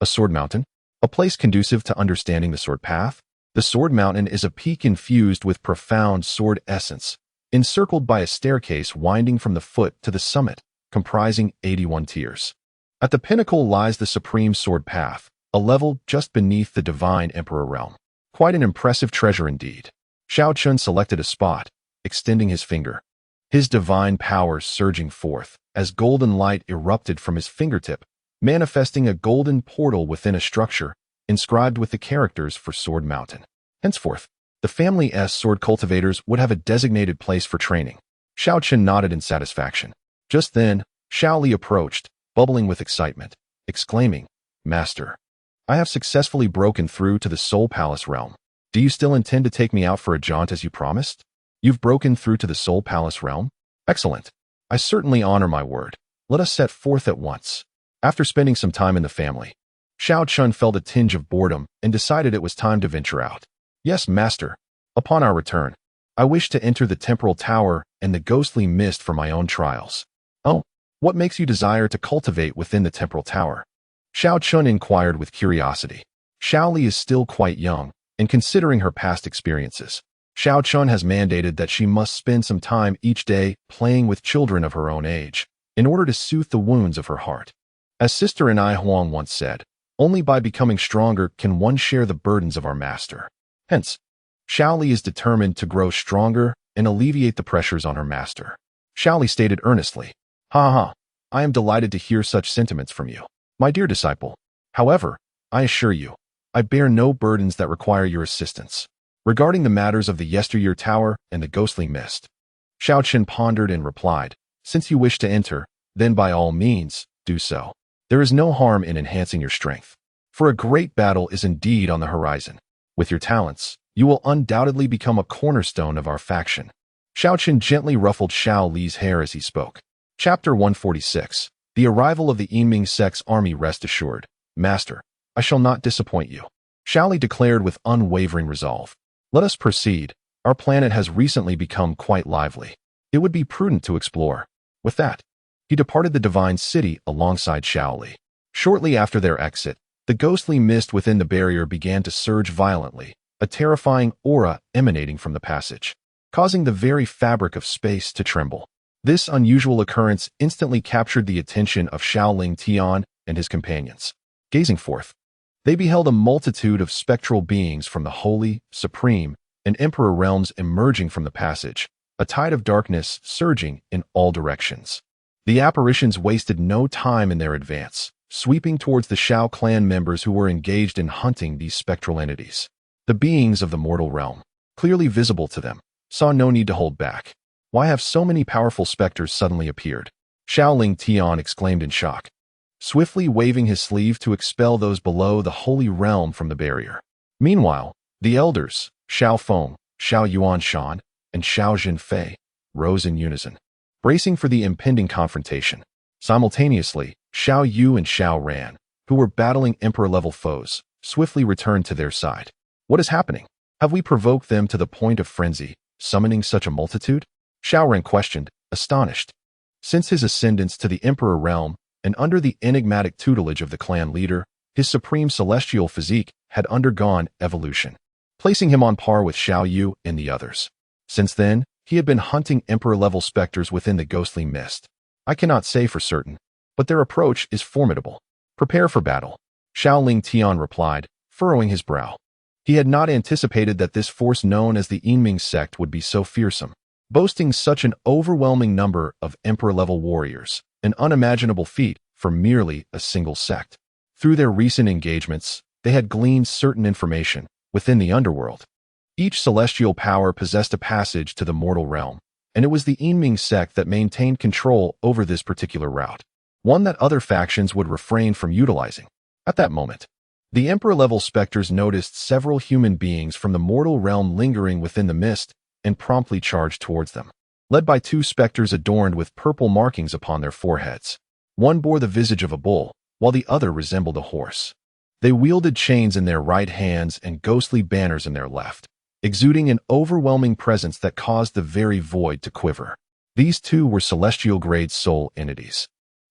A Sword Mountain? A place conducive to understanding the sword path? The Sword Mountain is a peak infused with profound sword essence, encircled by a staircase winding from the foot to the summit, comprising 81 tiers. At the pinnacle lies the supreme sword path, a level just beneath the divine emperor realm. Quite an impressive treasure indeed. Xiao Chen selected a spot, extending his finger, his divine powers surging forth as golden light erupted from his fingertip, manifesting a golden portal within a structure inscribed with the characters for Sword Mountain. Henceforth, the family's sword cultivators would have a designated place for training. Xiao Chen nodded in satisfaction. Just then, Xiao Li approached, bubbling with excitement, exclaiming, "Master, I have successfully broken through to the Soul Palace realm. Do you still intend to take me out for a jaunt as you promised? You've broken through to the Soul Palace realm? Excellent. I certainly honor my word. Let us set forth at once." After spending some time in the family, Xiao Chen felt a tinge of boredom and decided it was time to venture out. "Yes, master. Upon our return, I wish to enter the temporal tower and the ghostly mist for my own trials." "Oh, what makes you desire to cultivate within the temporal tower?" Xiao Chen inquired with curiosity. Xiao Li is still quite young, and considering her past experiences, Xiao Chen has mandated that she must spend some time each day playing with children of her own age, in order to soothe the wounds of her heart. As Sister and I Huang once said, only by becoming stronger can one share the burdens of our master. Hence, Xiao Li is determined to grow stronger and alleviate the pressures on her master. Xiao Li stated earnestly, "Ha ha, I am delighted to hear such sentiments from you, my dear disciple. However, I assure you, I bear no burdens that require your assistance. Regarding the matters of the yesteryear tower and the ghostly mist." Xiao Chen pondered and replied, "Since you wish to enter, then by all means, do so. There is no harm in enhancing your strength, for a great battle is indeed on the horizon. With your talents, you will undoubtedly become a cornerstone of our faction." Xiao Chen gently ruffled Xiao Li's hair as he spoke. Chapter 146. The arrival of the Yinming sect's army. Rest assured, Master, I shall not disappoint you, Xiao Li declared with unwavering resolve. "Let us proceed. Our planet has recently become quite lively. It would be prudent to explore." With that, he departed the divine city alongside Xiao Li. Shortly after their exit, the ghostly mist within the barrier began to surge violently, a terrifying aura emanating from the passage, causing the very fabric of space to tremble. This unusual occurrence instantly captured the attention of Xiaoling Tian and his companions. Gazing forth, they beheld a multitude of spectral beings from the holy, supreme, and emperor realms emerging from the passage, a tide of darkness surging in all directions. The apparitions wasted no time in their advance, sweeping towards the Xiao clan members who were engaged in hunting these spectral entities. The beings of the mortal realm, clearly visible to them, saw no need to hold back. Why have so many powerful specters suddenly appeared? Xiaoling Tian exclaimed in shock, swiftly waving his sleeve to expel those below the holy realm from the barrier. Meanwhile, the elders, Xiao Feng, Xiao Yuan Shan, and Xiao Fei rose in unison, bracing for the impending confrontation. Simultaneously, Xiao Yu and Xiao Ran, who were battling Emperor-level foes, swiftly returned to their side. What is happening? Have we provoked them to the point of frenzy, summoning such a multitude? Xiao Ran questioned, astonished. Since his ascendance to the Emperor realm, and under the enigmatic tutelage of the clan leader, his supreme celestial physique had undergone evolution, placing him on par with Xiao Yu and the others. Since then, he had been hunting Emperor-level specters within the ghostly mist. I cannot say for certain, but their approach is formidable. Prepare for battle, Xiao Ling Tian replied, furrowing his brow. He had not anticipated that this force known as the Yinming sect would be so fearsome, boasting such an overwhelming number of Emperor-level warriors, an unimaginable feat for merely a single sect. Through their recent engagements, they had gleaned certain information within the underworld. Each celestial power possessed a passage to the mortal realm, and it was the Yinming sect that maintained control over this particular route, one that other factions would refrain from utilizing. At that moment, the Emperor-level specters noticed several human beings from the mortal realm lingering within the mist and promptly charged towards them, led by two specters adorned with purple markings upon their foreheads. One bore the visage of a bull, while the other resembled a horse. They wielded chains in their right hands and ghostly banners in their left, exuding an overwhelming presence that caused the very void to quiver. These two were celestial-grade soul entities,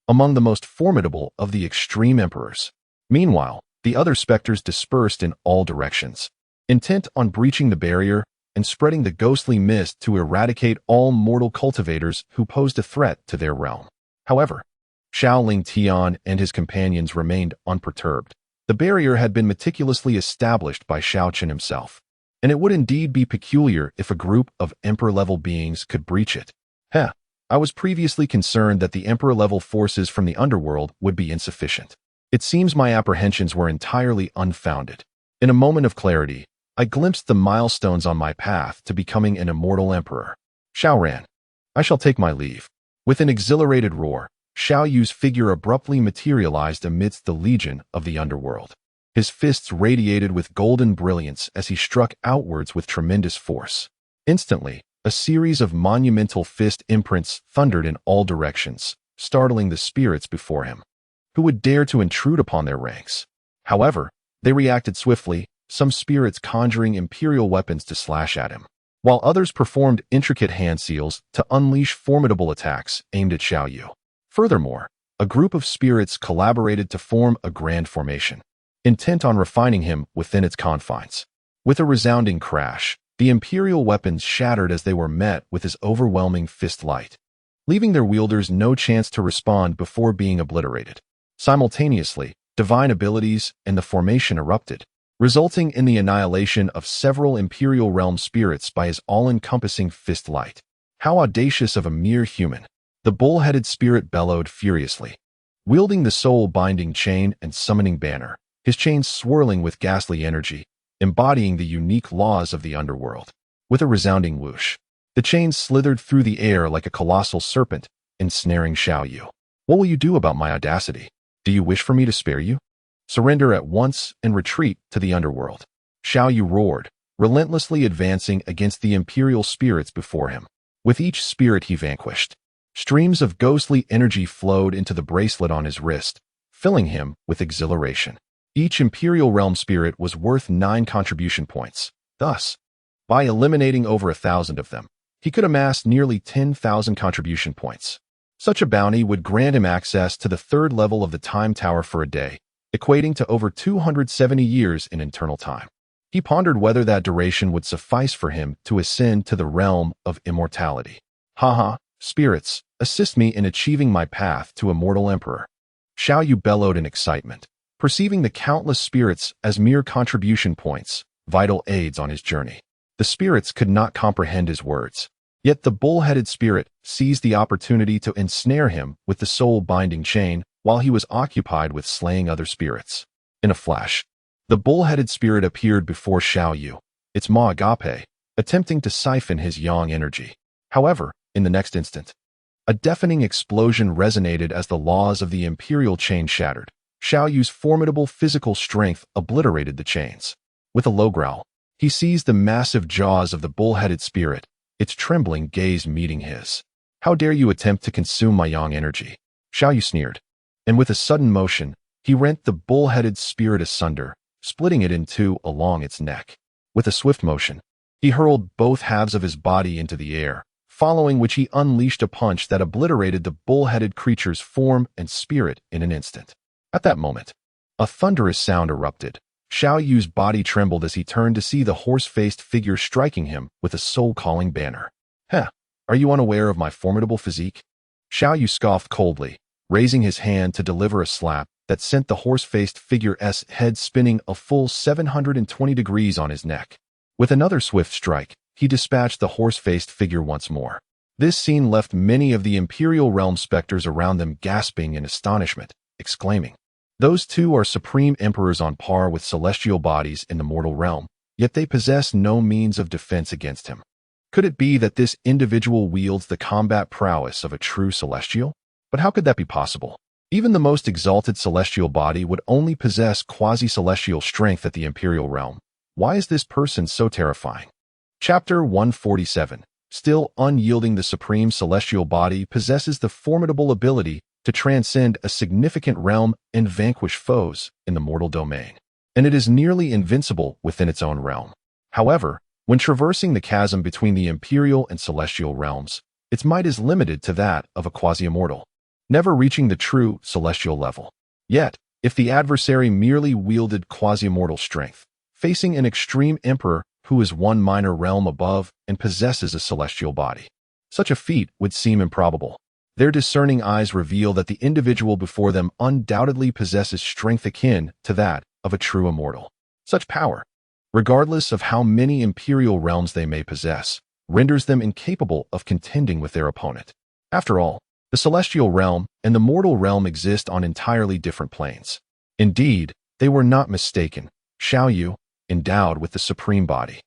among the most formidable of the extreme emperors. Meanwhile, the other specters dispersed in all directions, intent on breaching the barrier and spreading the ghostly mist to eradicate all mortal cultivators who posed a threat to their realm. However, Xiao Ling Tian and his companions remained unperturbed. The barrier had been meticulously established by Xiao Chen himself, and it would indeed be peculiar if a group of Emperor-level beings could breach it. I was previously concerned that the Emperor-level forces from the underworld would be insufficient. It seems my apprehensions were entirely unfounded. In a moment of clarity, I glimpsed the milestones on my path to becoming an immortal emperor. Xiao Ran, I shall take my leave. With an exhilarated roar, Xiao Yu's figure abruptly materialized amidst the legion of the underworld. His fists radiated with golden brilliance as he struck outwards with tremendous force. Instantly, a series of monumental fist imprints thundered in all directions, startling the spirits before him. Who would dare to intrude upon their ranks? However, they reacted swiftly, some spirits conjuring imperial weapons to slash at him, while others performed intricate hand seals to unleash formidable attacks aimed at Xiao Yu. Furthermore, a group of spirits collaborated to form a grand formation, intent on refining him within its confines. With a resounding crash, the imperial weapons shattered as they were met with his overwhelming fist light, leaving their wielders no chance to respond before being obliterated. Simultaneously, divine abilities and the formation erupted, resulting in the annihilation of several imperial realm spirits by his all-encompassing fist light. How audacious of a mere human! The bull-headed spirit bellowed furiously, wielding the soul-binding chain and summoning banner, his chains swirling with ghastly energy, embodying the unique laws of the underworld. With a resounding whoosh, the chains slithered through the air like a colossal serpent, ensnaring Xiao Yu. What will you do about my audacity? Do you wish for me to spare you? Surrender at once and retreat to the underworld. Xiao Yu roared, relentlessly advancing against the imperial spirits before him. With each spirit he vanquished, streams of ghostly energy flowed into the bracelet on his wrist, filling him with exhilaration. Each imperial realm spirit was worth 9 contribution points. Thus, by eliminating over 1,000 of them, he could amass nearly 10,000 contribution points. Such a bounty would grant him access to the 3rd level of the Time Tower for a day, equating to over 270 years in internal time. He pondered whether that duration would suffice for him to ascend to the realm of immortality. Spirits, assist me in achieving my path to immortal emperor. Xiao Yu bellowed in excitement, perceiving the countless spirits as mere contribution points, vital aids on his journey. The spirits could not comprehend his words. Yet the bull-headed spirit seized the opportunity to ensnare him with the soul-binding chain while he was occupied with slaying other spirits. In a flash, the bull-headed spirit appeared before Xiao Yu, its maw agape, attempting to siphon his yang energy. However, in the next instant, a deafening explosion resonated as the laws of the imperial chain shattered. Xiao Yu's formidable physical strength obliterated the chains. With a low growl, he seized the massive jaws of the bull-headed spirit its trembling gaze meeting his. "How dare you attempt to consume my yang energy?" Xiao Yu sneered. And with a sudden motion, he rent the bull-headed spirit asunder, splitting it in two along its neck. With a swift motion, he hurled both halves of his body into the air, following which he unleashed a punch that obliterated the bull-headed creature's form and spirit in an instant. At that moment, a thunderous sound erupted. Xiao Yu's body trembled as he turned to see the horse-faced figure striking him with a soul-calling banner. "Heh, are you unaware of my formidable physique?" Xiao Yu scoffed coldly, raising his hand to deliver a slap that sent the horse-faced figure's head spinning a full 720 degrees on his neck. With another swift strike, he dispatched the horse-faced figure once more. This scene left many of the Imperial Realm specters around them gasping in astonishment, exclaiming, "Those two are supreme emperors on par with celestial bodies in the mortal realm, yet they possess no means of defense against him. Could it be that this individual wields the combat prowess of a true celestial? But how could that be possible? Even the most exalted celestial body would only possess quasi-celestial strength at the Imperial Realm. Why is this person so terrifying?" Chapter 147. Still unyielding, the supreme celestial body possesses the formidable ability to transcend a significant realm and vanquish foes in the mortal domain, and it is nearly invincible within its own realm. However, when traversing the chasm between the imperial and celestial realms, its might is limited to that of a quasi-immortal, never reaching the true celestial level. Yet, if the adversary merely wielded quasi-immortal strength, facing an extreme emperor who is one minor realm above and possesses a celestial body, such a feat would seem improbable. Their discerning eyes reveal that the individual before them undoubtedly possesses strength akin to that of a true immortal. Such power, regardless of how many imperial realms they may possess, renders them incapable of contending with their opponent. After all, the celestial realm and the mortal realm exist on entirely different planes. Indeed, they were not mistaken. Xiao Yu, endowed with the supreme body,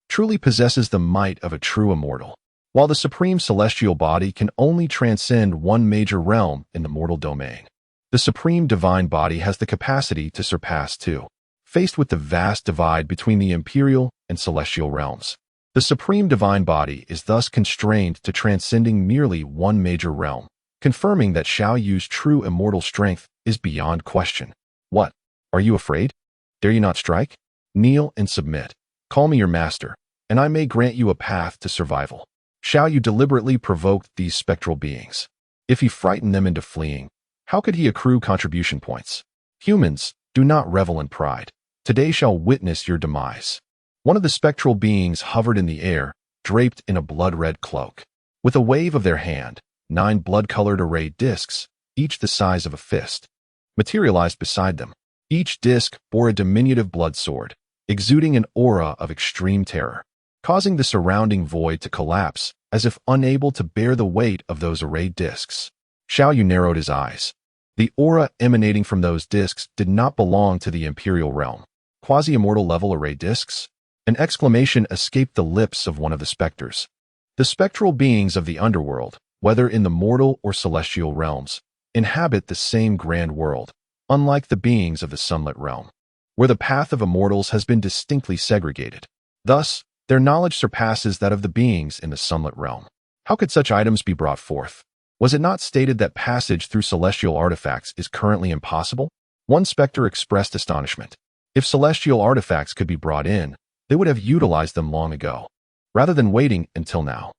truly possesses the might of a true immortal, while the supreme celestial body can only transcend one major realm in the mortal domain. The supreme divine body has the capacity to surpass two. Faced with the vast divide between the imperial and celestial realms, the supreme divine body is thus constrained to transcending merely one major realm, confirming that Xiao Yu's true immortal strength is beyond question. "What? Are you afraid? Dare you not strike? Kneel and submit. Call me your master, and I may grant you a path to survival." Xiao Yu deliberately provoked these spectral beings. If he frightened them into fleeing, how could he accrue contribution points? Humans do not revel in pride. Today shall witness your demise. One of the spectral beings hovered in the air, draped in a blood-red cloak. With a wave of their hand, 9 blood-colored array discs, each the size of a fist, materialized beside them. Each disc bore a diminutive blood sword, exuding an aura of extreme terror, causing the surrounding void to collapse as if unable to bear the weight of those arrayed discs. Xiao Yu narrowed his eyes. The aura emanating from those discs did not belong to the imperial realm. Quasi-immortal level array discs? An exclamation escaped the lips of one of the specters. The spectral beings of the underworld, whether in the mortal or celestial realms, inhabit the same grand world, unlike the beings of the sunlit realm, where the path of immortals has been distinctly segregated. Thus, their knowledge surpasses that of the beings in the sunlit realm. How could such items be brought forth? Was it not stated that passage through celestial artifacts is currently impossible? One specter expressed astonishment. If celestial artifacts could be brought in, they would have utilized them long ago, rather than waiting until now.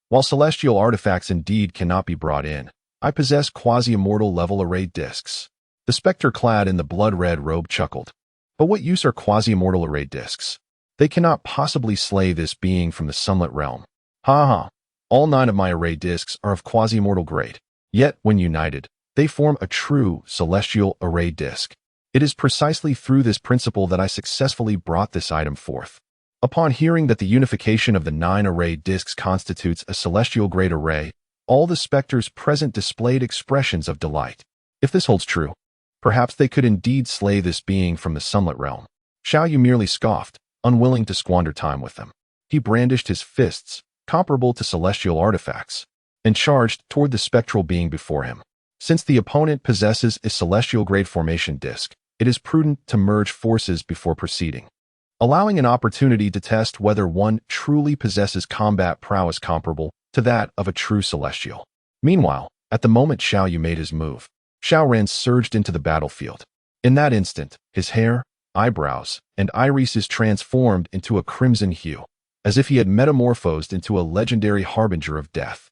While celestial artifacts indeed cannot be brought in, I possess quasi-immortal level array discs. The specter clad in the blood-red robe chuckled. But what use are quasi-immortal array discs? They cannot possibly slay this being from the sunlit realm. Ha ha. All 9 of my array discs are of quasi-immortal grade. Yet, when united, they form a true celestial array disc. It is precisely through this principle that I successfully brought this item forth. Upon hearing that the unification of the 9 array discs constitutes a celestial grade array, all the specters present displayed expressions of delight. If this holds true, perhaps they could indeed slay this being from the sunlit realm. Xiao Yu merely scoffed, unwilling to squander time with them. He brandished his fists, comparable to celestial artifacts, and charged toward the spectral being before him. Since the opponent possesses a celestial grade formation disc, it is prudent to merge forces before proceeding. allowing an opportunity to test whether one truly possesses combat prowess comparable to that of a true celestial. Meanwhile, at the moment Xiao Yu made his move, Xiao Ran surged into the battlefield. In that instant, his hair, eyebrows, and irises transformed into a crimson hue, as if he had metamorphosed into a legendary harbinger of death.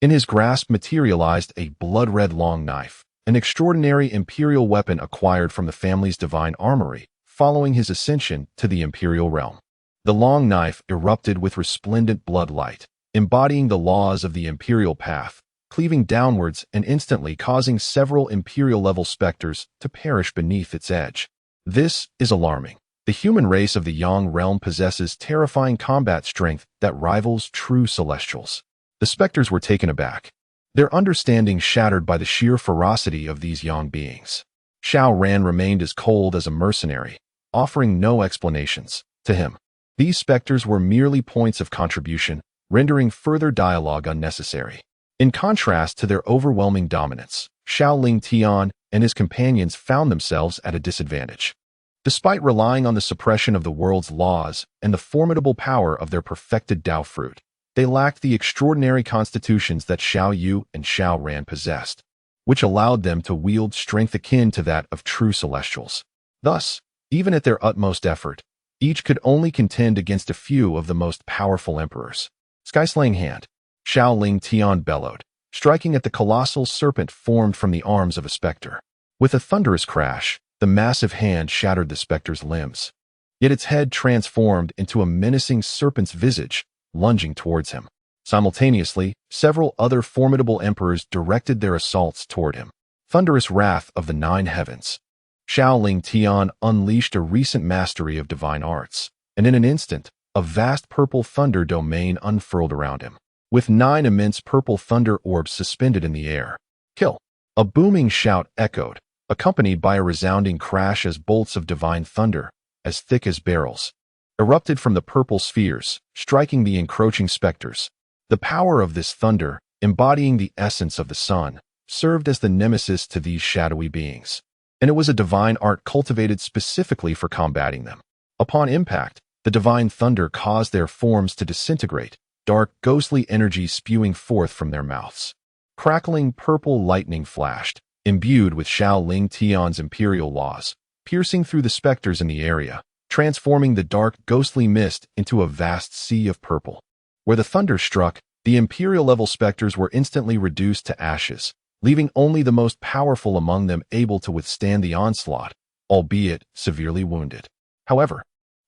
In his grasp materialized a blood-red long knife, an extraordinary imperial weapon acquired from the family's divine armory following his ascension to the imperial realm. The long knife erupted with resplendent blood light, embodying the laws of the imperial path, cleaving downwards and instantly causing several imperial-level specters to perish beneath its edge. This is alarming. The human race of the Yang realm possesses terrifying combat strength that rivals true celestials. The specters were taken aback, their understanding shattered by the sheer ferocity of these Yang beings. Xiao Ran remained as cold as a mercenary, offering no explanations. To him, these specters were merely points of contribution, rendering further dialogue unnecessary. In contrast to their overwhelming dominance, Xiao Tian and his companions found themselves at a disadvantage. Despite relying on the suppression of the world's laws and the formidable power of their perfected Dao fruit, they lacked the extraordinary constitutions that Xiao Yu and Xiao Ran possessed, which allowed them to wield strength akin to that of true celestials. Thus, even at their utmost effort, each could only contend against a few of the most powerful emperors. Sky-slaying hand, Xiao Tian bellowed, striking at the colossal serpent formed from the arms of a specter. With a thunderous crash, the massive hand shattered the specter's limbs. Yet its head transformed into a menacing serpent's visage, lunging towards him. Simultaneously, several other formidable emperors directed their assaults toward him. Thunderous wrath of the nine heavens. Xiao Tian unleashed a recent mastery of divine arts, and in an instant, a vast purple thunder domain unfurled around him, with 9 immense purple thunder orbs suspended in the air. Kill! A booming shout echoed, accompanied by a resounding crash as bolts of divine thunder, as thick as barrels, erupted from the purple spheres, striking the encroaching specters. The power of this thunder, embodying the essence of the sun, served as the nemesis to these shadowy beings, and it was a divine art cultivated specifically for combating them. Upon impact, the divine thunder caused their forms to disintegrate, dark, ghostly energy spewing forth from their mouths. Crackling purple lightning flashed, imbued with Xiao Tian's imperial laws, piercing through the specters in the area, transforming the dark, ghostly mist into a vast sea of purple. Where the thunder struck, the imperial-level specters were instantly reduced to ashes, leaving only the most powerful among them able to withstand the onslaught, albeit severely wounded. However,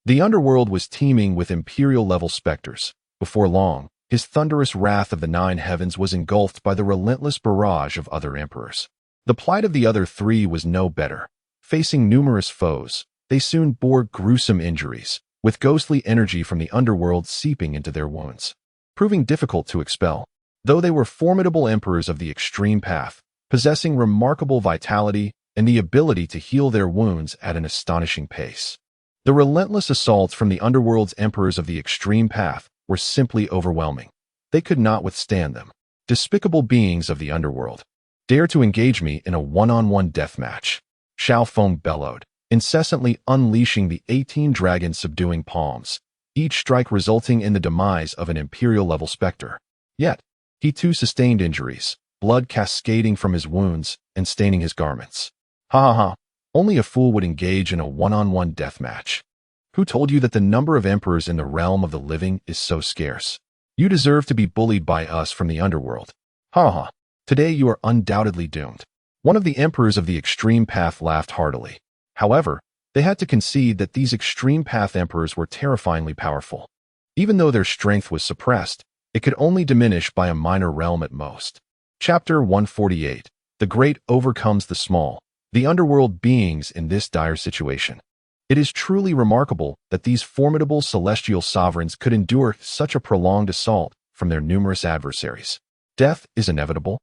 the underworld was teeming with imperial-level specters. Before long, his thunderous wrath of the 9 heavens was engulfed by the relentless barrage of other emperors. The plight of the other 3 was no better. Facing numerous foes, they soon bore gruesome injuries, with ghostly energy from the underworld seeping into their wounds, proving difficult to expel. Though they were formidable emperors of the extreme path, possessing remarkable vitality and the ability to heal their wounds at an astonishing pace. The relentless assaults from the underworld's emperors of the extreme path were simply overwhelming. They could not withstand them. Despicable beings of the underworld, dare to engage me in a one-on-one deathmatch. Xiao Feng bellowed, incessantly unleashing the 18 dragons subduing palms, each strike resulting in the demise of an imperial-level specter. Yet, he too sustained injuries, blood cascading from his wounds and staining his garments. Ha ha ha, only a fool would engage in a one-on-one deathmatch. Who told you that the number of emperors in the realm of the living is so scarce? You deserve to be bullied by us from the underworld. Ha ha, today you are undoubtedly doomed. One of the emperors of the extreme path laughed heartily. However, they had to concede that these extreme path emperors were terrifyingly powerful. Even though their strength was suppressed, it could only diminish by a minor realm at most. Chapter 148. The Great Overcomes the Small. The underworld beings in this dire situation. It is truly remarkable that these formidable celestial sovereigns could endure such a prolonged assault from their numerous adversaries. Death is inevitable.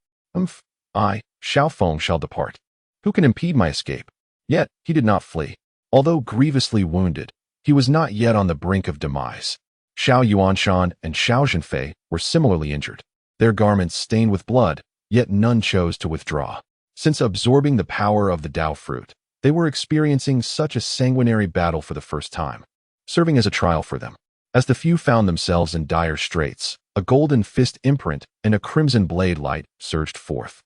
I, Xiao Feng, shall depart. Who can impede my escape? Yet, he did not flee. Although grievously wounded, he was not yet on the brink of demise. Xiao Yuanshan and Xiao Zhenfei were similarly injured, their garments stained with blood, yet none chose to withdraw. Since absorbing the power of the Dao fruit, they were experiencing such a sanguinary battle for the first time. serving as a trial for them. As the few found themselves in dire straits, a golden fist imprint and a crimson blade light surged forth,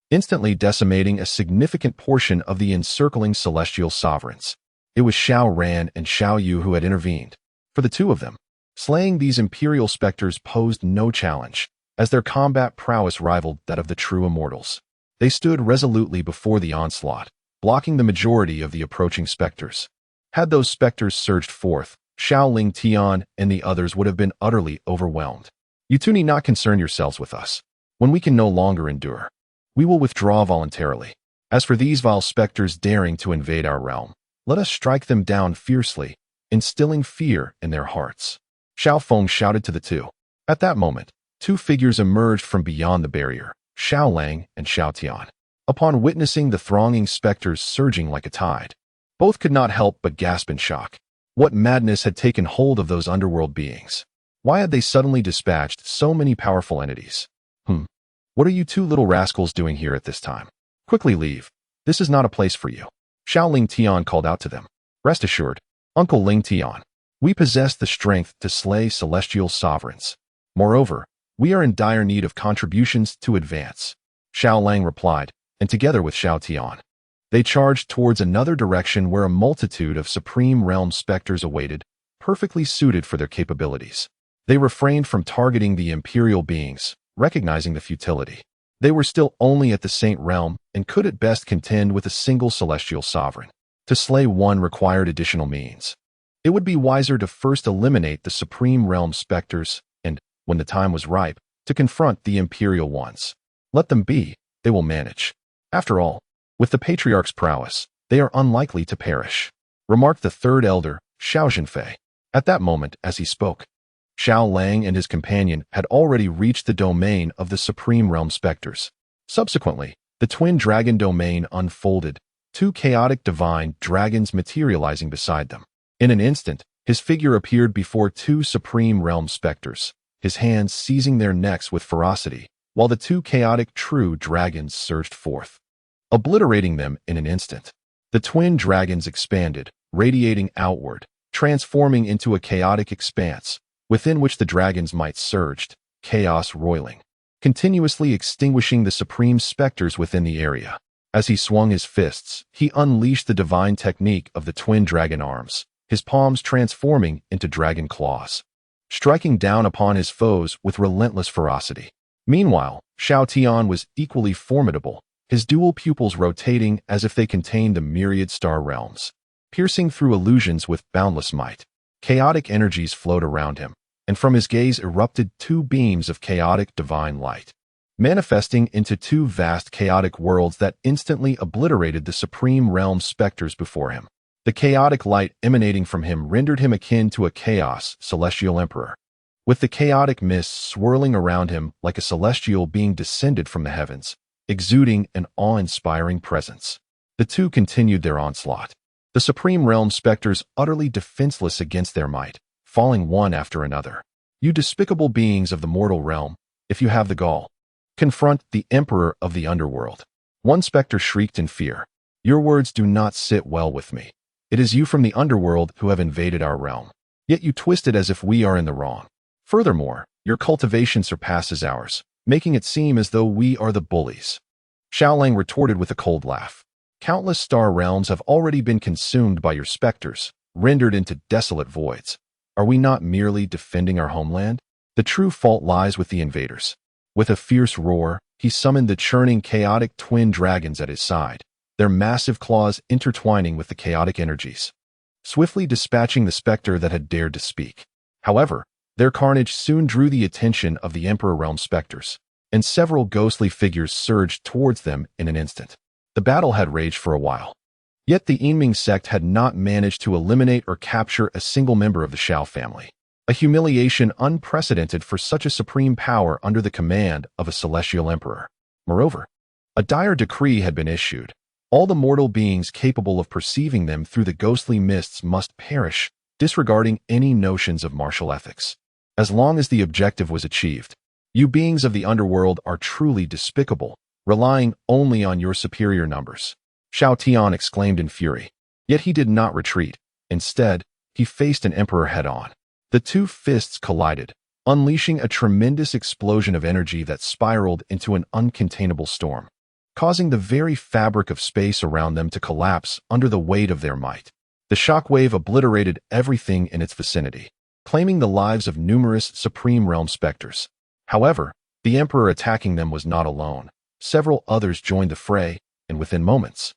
instantly decimating a significant portion of the encircling celestial sovereigns. It was Xiao Ran and Xiao Yu who had intervened. For the two of them, slaying these imperial specters posed no challenge, as their combat prowess rivaled that of the true immortals. They stood resolutely before the onslaught, blocking the majority of the approaching specters. Had those specters surged forth, Xiao Ling Tian and the others would have been utterly overwhelmed. You two need not concern yourselves with us. When we can no longer endure, we will withdraw voluntarily. As for these vile specters daring to invade our realm, let us strike them down fiercely, instilling fear in their hearts. Xiao Feng shouted to the two. At that moment, two figures emerged from beyond the barrier, Xiao Lang and Xiao Tian. Upon witnessing the thronging specters surging like a tide, both could not help but gasp in shock. What madness had taken hold of those underworld beings? Why had they suddenly dispatched so many powerful entities? What are you two little rascals doing here at this time? Quickly leave. This is not a place for you. Xiao Ling Tian called out to them. Rest assured, Uncle Ling Tian, we possess the strength to slay celestial sovereigns. Moreover, we are in dire need of contributions to advance. Xiao Lang replied, and together with Xiao Tian, they charged towards another direction where a multitude of Supreme Realm specters awaited, perfectly suited for their capabilities. They refrained from targeting the imperial beings, recognizing the futility. They were still only at the Saint Realm and could at best contend with a single celestial sovereign. To slay one required additional means. It would be wiser to first eliminate the Supreme Realm specters and, when the time was ripe, to confront the imperial ones. Let them be, they will manage. After all, with the Patriarch's prowess, they are unlikely to perish, remarked the third elder, Xiao Zhenfei. At that moment, as he spoke, Xiao Lang and his companion had already reached the domain of the Supreme Realm specters. Subsequently, the twin dragon domain unfolded, two chaotic divine dragons materializing beside them. In an instant, his figure appeared before two Supreme Realm specters, his hands seizing their necks with ferocity, while the two chaotic true dragons surged forth, obliterating them in an instant. The twin dragons expanded, radiating outward, transforming into a chaotic expanse, within which the dragon's might surged, chaos roiling, continuously extinguishing the supreme specters within the area. As he swung his fists, he unleashed the divine technique of the twin dragon arms, his palms transforming into dragon claws, striking down upon his foes with relentless ferocity. Meanwhile, Xiao Tian was equally formidable, his dual pupils rotating as if they contained the myriad star realms, piercing through illusions with boundless might. Chaotic energies flowed around him, and from his gaze erupted two beams of chaotic divine light, manifesting into two vast chaotic worlds that instantly obliterated the Supreme Realm specters before him. The chaotic light emanating from him rendered him akin to a chaos celestial emperor, with the chaotic mists swirling around him like a celestial being descended from the heavens, exuding an awe-inspiring presence. The two continued their onslaught, the Supreme Realm specters utterly defenseless against their might, falling one after another. You despicable beings of the mortal realm, if you have the gall, confront the Emperor of the Underworld. One specter shrieked in fear. Your words do not sit well with me. It is you from the Underworld who have invaded our realm. Yet you twist it as if we are in the wrong. Furthermore, your cultivation surpasses ours, making it seem as though we are the bullies. Xiao Lang retorted with a cold laugh. Countless star realms have already been consumed by your specters, rendered into desolate voids. Are we not merely defending our homeland? The true fault lies with the invaders. With a fierce roar, he summoned the churning chaotic twin dragons at his side, their massive claws intertwining with the chaotic energies, swiftly dispatching the specter that had dared to speak. However, their carnage soon drew the attention of the Emperor Realm specters, and several ghostly figures surged towards them in an instant. The battle had raged for a while. Yet the Yinming sect had not managed to eliminate or capture a single member of the Xiao family, a humiliation unprecedented for such a supreme power under the command of a celestial emperor. Moreover, a dire decree had been issued. All the mortal beings capable of perceiving them through the ghostly mists must perish, disregarding any notions of martial ethics. As long as the objective was achieved, you beings of the underworld are truly despicable, relying only on your superior numbers. Xiao Tian exclaimed in fury. Yet he did not retreat. Instead, he faced an emperor head-on. The two fists collided, unleashing a tremendous explosion of energy that spiraled into an uncontainable storm, causing the very fabric of space around them to collapse under the weight of their might. The shockwave obliterated everything in its vicinity, claiming the lives of numerous Supreme Realm specters. However, the emperor attacking them was not alone. Several others joined the fray, and within moments,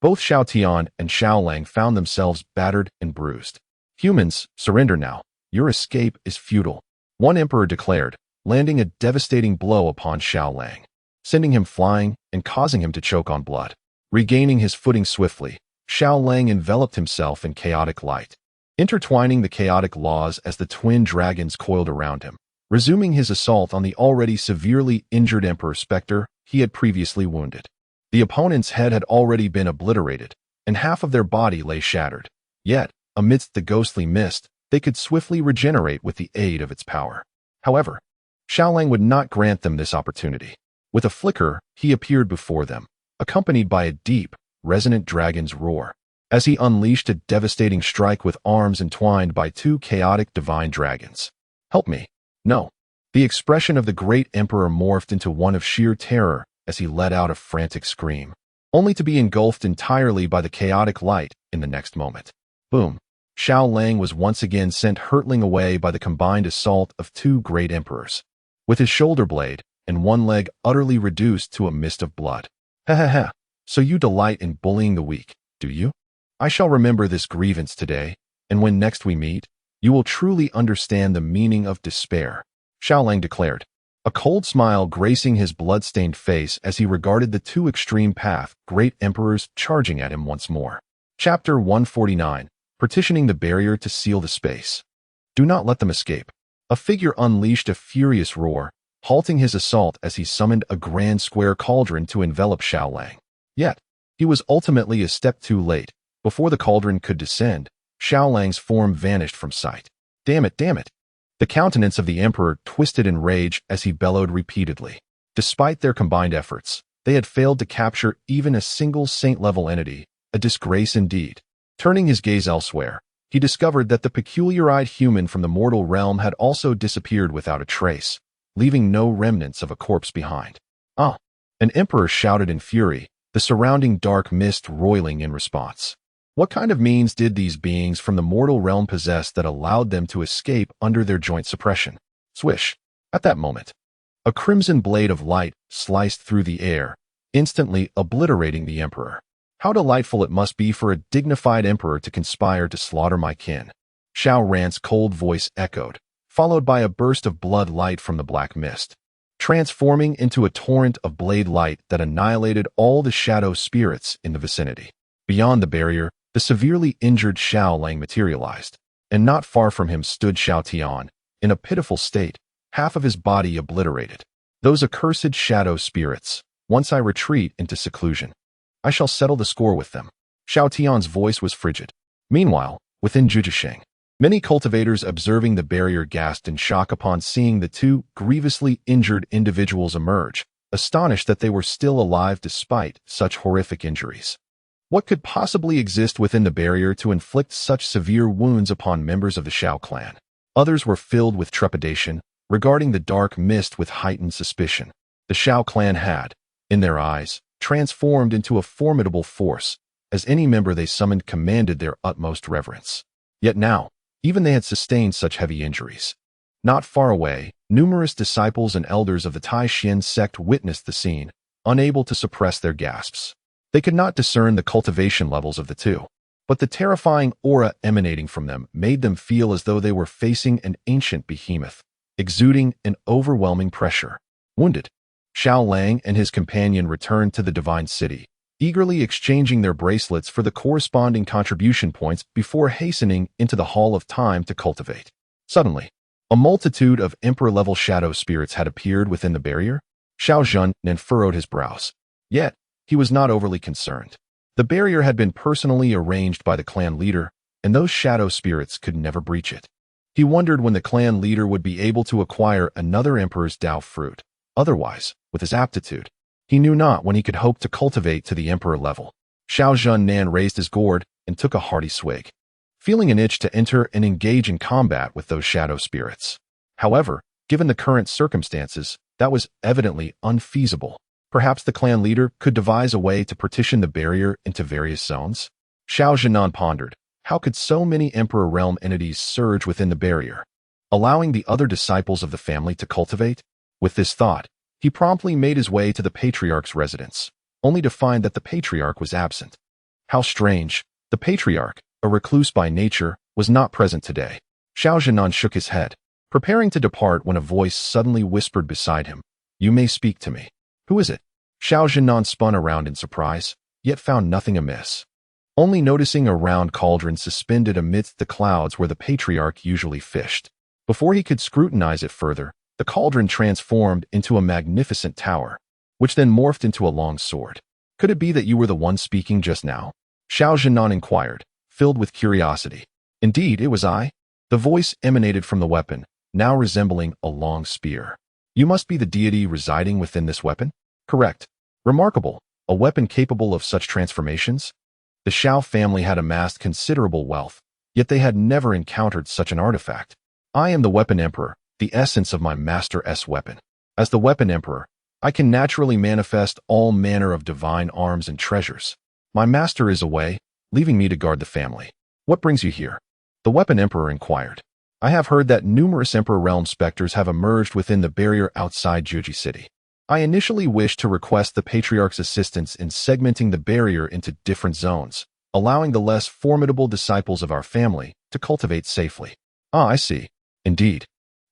both Xiao Tian and Xiao Lang found themselves battered and bruised. "Humans, surrender now. Your escape is futile," one emperor declared, landing a devastating blow upon Xiao Lang, sending him flying and causing him to choke on blood. Regaining his footing swiftly, Xiao Lang enveloped himself in chaotic light, intertwining the chaotic laws as the twin dragons coiled around him, resuming his assault on the already severely injured Emperor Spectre he had previously wounded. The opponent's head had already been obliterated, and half of their body lay shattered. Yet, amidst the ghostly mist, they could swiftly regenerate with the aid of its power. However, Xiao Lang would not grant them this opportunity. With a flicker, he appeared before them, accompanied by a deep, resonant dragon's roar, as he unleashed a devastating strike with arms entwined by two chaotic divine dragons. "Help me." "No." The expression of the great emperor morphed into one of sheer terror as he let out a frantic scream, only to be engulfed entirely by the chaotic light in the next moment. Boom. Xiao Lang was once again sent hurtling away by the combined assault of two great emperors, with his shoulder blade and one leg utterly reduced to a mist of blood. "Ha ha ha. So you delight in bullying the weak, do you? I shall remember this grievance today, and when next we meet, you will truly understand the meaning of despair," Xiao Lang declared, a cold smile gracing his blood-stained face as he regarded the two extreme path great emperors charging at him once more. Chapter 149, Partitioning the Barrier to Seal the Space. "Do not let them escape." A figure unleashed a furious roar, halting his assault as he summoned a grand square cauldron to envelop Xiao Lang. Yet, he was ultimately a step too late. Before the cauldron could descend, Xiao Lang's form vanished from sight. Damn it, damn it." The countenance of the emperor twisted in rage as he bellowed repeatedly. Despite their combined efforts, they had failed to capture even a single saint-level entity, a disgrace indeed. Turning his gaze elsewhere, he discovered that the peculiar-eyed human from the mortal realm had also disappeared without a trace, leaving no remnants of a corpse behind. "Ah!" An emperor shouted in fury, the surrounding dark mist roiling in response. What kind of means did these beings from the mortal realm possess that allowed them to escape under their joint suppression? Swish! At that moment, a crimson blade of light sliced through the air, instantly obliterating the emperor. "How delightful it must be for a dignified emperor to conspire to slaughter my kin," Xiao Rant's cold voice echoed, followed by a burst of blood light from the black mist, transforming into a torrent of blade light that annihilated all the shadow spirits in the vicinity. Beyond the barrier, the severely injured Xiao Lang materialized, and not far from him stood Xiao Tian, in a pitiful state, half of his body obliterated. "Those accursed shadow spirits. Once I retreat into seclusion, I shall settle the score with them." Xiao Tian's voice was frigid. Meanwhile, within Juzhisheng, many cultivators observing the barrier gasped in shock upon seeing the two grievously injured individuals emerge, astonished that they were still alive despite such horrific injuries. What could possibly exist within the barrier to inflict such severe wounds upon members of the Xiao clan? Others were filled with trepidation, regarding the dark mist with heightened suspicion. The Xiao clan had, in their eyes, transformed into a formidable force, as any member they summoned commanded their utmost reverence. Yet now, even they had sustained such heavy injuries. Not far away, numerous disciples and elders of the Tai Xin sect witnessed the scene, unable to suppress their gasps. They could not discern the cultivation levels of the two, but the terrifying aura emanating from them made them feel as though they were facing an ancient behemoth, exuding an overwhelming pressure. Wounded, Xiao Lang and his companion returned to the Divine City, eagerly exchanging their bracelets for the corresponding contribution points before hastening into the Hall of Time to cultivate. Suddenly, a multitude of emperor-level shadow spirits had appeared within the barrier. Xiao Zhen furrowed his brows. Yet, he was not overly concerned. The barrier had been personally arranged by the clan leader, and those shadow spirits could never breach it. He wondered when the clan leader would be able to acquire another emperor's Dao fruit. Otherwise, with his aptitude, he knew not when he could hope to cultivate to the emperor level. Xiao Zhen raised his gourd and took a hearty swig. feeling an itch to enter and engage in combat with those shadow spirits. However, given the current circumstances, that was evidently unfeasible. Perhaps the clan leader could devise a way to partition the barrier into various zones? Xiao Chen pondered, how could so many Emperor Realm entities surge within the barrier, allowing the other disciples of the family to cultivate? With this thought, he promptly made his way to the Patriarch's residence, only to find that the Patriarch was absent. How strange. The Patriarch, a recluse by nature, was not present today. Xiao Chen shook his head, preparing to depart when a voice suddenly whispered beside him, "You may speak to me." "Who is it?" Xiao Chen spun around in surprise, yet found nothing amiss. Only noticing a round cauldron suspended amidst the clouds where the Patriarch usually fished. Before he could scrutinize it further, the cauldron transformed into a magnificent tower, which then morphed into a long sword. "Could it be that you were the one speaking just now?" Xiao Chen inquired, filled with curiosity. "Indeed, it was I." The voice emanated from the weapon, now resembling a long spear. "You must be the deity residing within this weapon?" "Correct." "Remarkable. A weapon capable of such transformations?" The Xiao family had amassed considerable wealth, yet they had never encountered such an artifact. "I am the Weapon Emperor, the essence of my Master's weapon. As the Weapon Emperor, I can naturally manifest all manner of divine arms and treasures. My master is away, leaving me to guard the family." "What brings you here?" The Weapon Emperor inquired. "I have heard that numerous Emperor Realm specters have emerged within the barrier outside Juji City. I initially wished to request the Patriarch's assistance in segmenting the barrier into different zones, allowing the less formidable disciples of our family to cultivate safely." "Ah, I see. Indeed.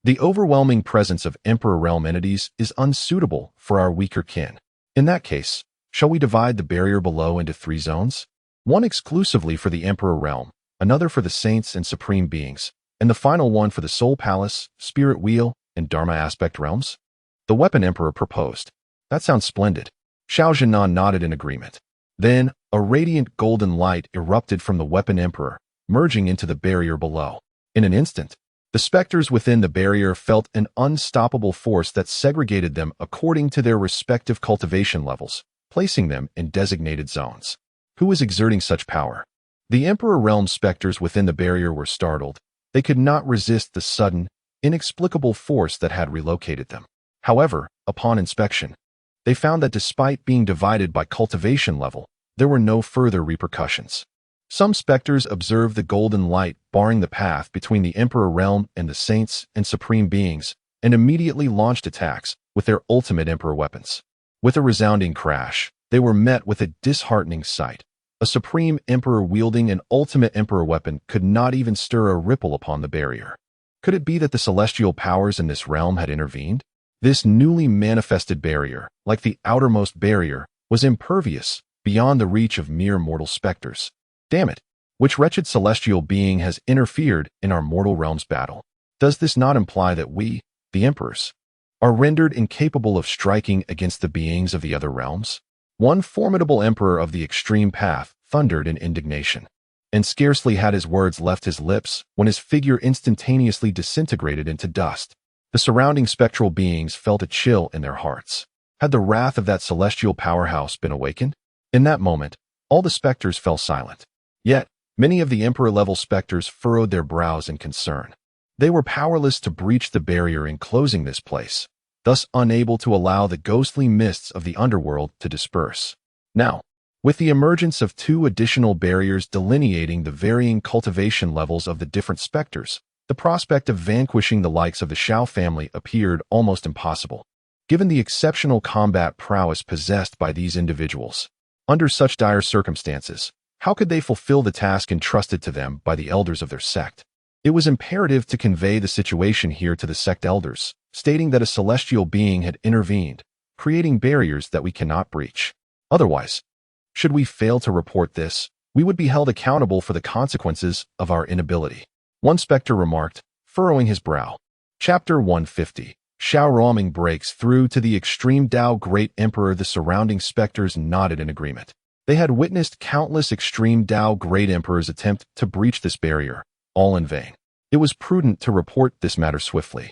The overwhelming presence of Emperor Realm entities is unsuitable for our weaker kin. In that case, shall we divide the barrier below into 3 zones? One exclusively for the Emperor Realm, another for the saints and supreme beings, and the final one for the Soul Palace, Spirit Wheel, and Dharma Aspect realms?" The Weapon Emperor proposed. "That sounds splendid." Xiao Chen nodded in agreement. Then, a radiant golden light erupted from the Weapon Emperor, merging into the barrier below. In an instant, the specters within the barrier felt an unstoppable force that segregated them according to their respective cultivation levels, placing them in designated zones. Who was exerting such power? The Emperor Realm specters within the barrier were startled. They could not resist the sudden, inexplicable force that had relocated them. However, upon inspection, they found that despite being divided by cultivation level, there were no further repercussions. Some specters observed the golden light barring the path between the Emperor Realm and the saints and supreme beings, and immediately launched attacks with their ultimate Emperor weapons. With a resounding crash, they were met with a disheartening sight. A supreme Emperor wielding an ultimate Emperor weapon could not even stir a ripple upon the barrier. Could it be that the celestial powers in this realm had intervened? This newly manifested barrier, like the outermost barrier, was impervious, beyond the reach of mere mortal specters. Damn it! Which wretched celestial being has interfered in our mortal realm's battle? Does this not imply that we, the emperors, are rendered incapable of striking against the beings of the other realms? One formidable emperor of the extreme path thundered in indignation, and scarcely had his words left his lips when his figure instantaneously disintegrated into dust. The surrounding spectral beings felt a chill in their hearts. Had the wrath of that celestial powerhouse been awakened? In that moment, all the specters fell silent. Yet, many of the Emperor-level specters furrowed their brows in concern. They were powerless to breach the barrier enclosing this place, thus unable to allow the ghostly mists of the underworld to disperse. Now, with the emergence of 2 additional barriers delineating the varying cultivation levels of the different specters, the prospect of vanquishing the likes of the Xiao family appeared almost impossible, given the exceptional combat prowess possessed by these individuals. Under such dire circumstances, how could they fulfill the task entrusted to them by the elders of their sect? It was imperative to convey the situation here to the sect elders, stating that a celestial being had intervened, creating barriers that we cannot breach. Otherwise, should we fail to report this, we would be held accountable for the consequences of our inability. One specter remarked, furrowing his brow. Chapter 150. Xiao Roming breaks through to the extreme Dao Great Emperor. The surrounding specters nodded in agreement. They had witnessed countless extreme Dao Great Emperors attempt to breach this barrier, all in vain. It was prudent to report this matter swiftly,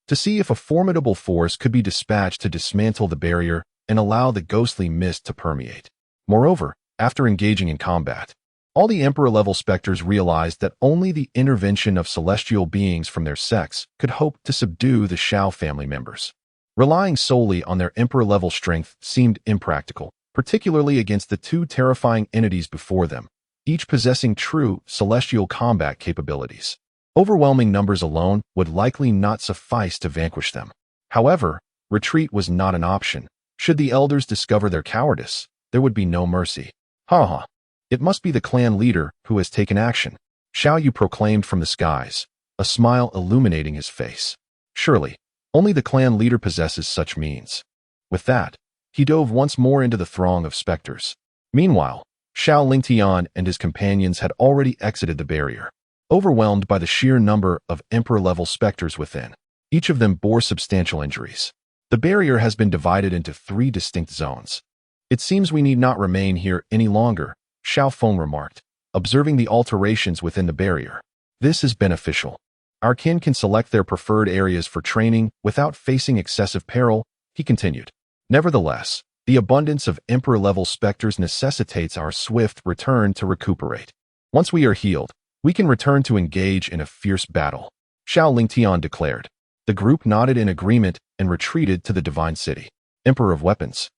to see if a formidable force could be dispatched to dismantle the barrier and allow the ghostly mist to permeate. Moreover, after engaging in combat, All the Emperor-level specters realized that only the intervention of celestial beings from their sects could hope to subdue the Xiao family members. Relying solely on their Emperor-level strength seemed impractical, particularly against the two terrifying entities before them, each possessing true celestial combat capabilities. Overwhelming numbers alone would likely not suffice to vanquish them. However, retreat was not an option. Should the elders discover their cowardice, there would be no mercy. Ha! It must be the clan leader who has taken action. Xiao Yu proclaimed from the skies, a smile illuminating his face. Surely, only the clan leader possesses such means. With that, he dove once more into the throng of specters. Meanwhile, Xiao Lingtian and his companions had already exited the barrier. Overwhelmed by the sheer number of Emperor-level specters within, each of them bore substantial injuries. The barrier has been divided into 3 distinct zones. It seems we need not remain here any longer, Xiao Feng remarked, observing the alterations within the barrier. This is beneficial. Our kin can select their preferred areas for training without facing excessive peril, he continued. Nevertheless, the abundance of Emperor-level specters necessitates our swift return to recuperate. Once we are healed, we can return to engage in a fierce battle, Xiao Lingtian declared. The group nodded in agreement and retreated to the divine city. Emperor of Weapons.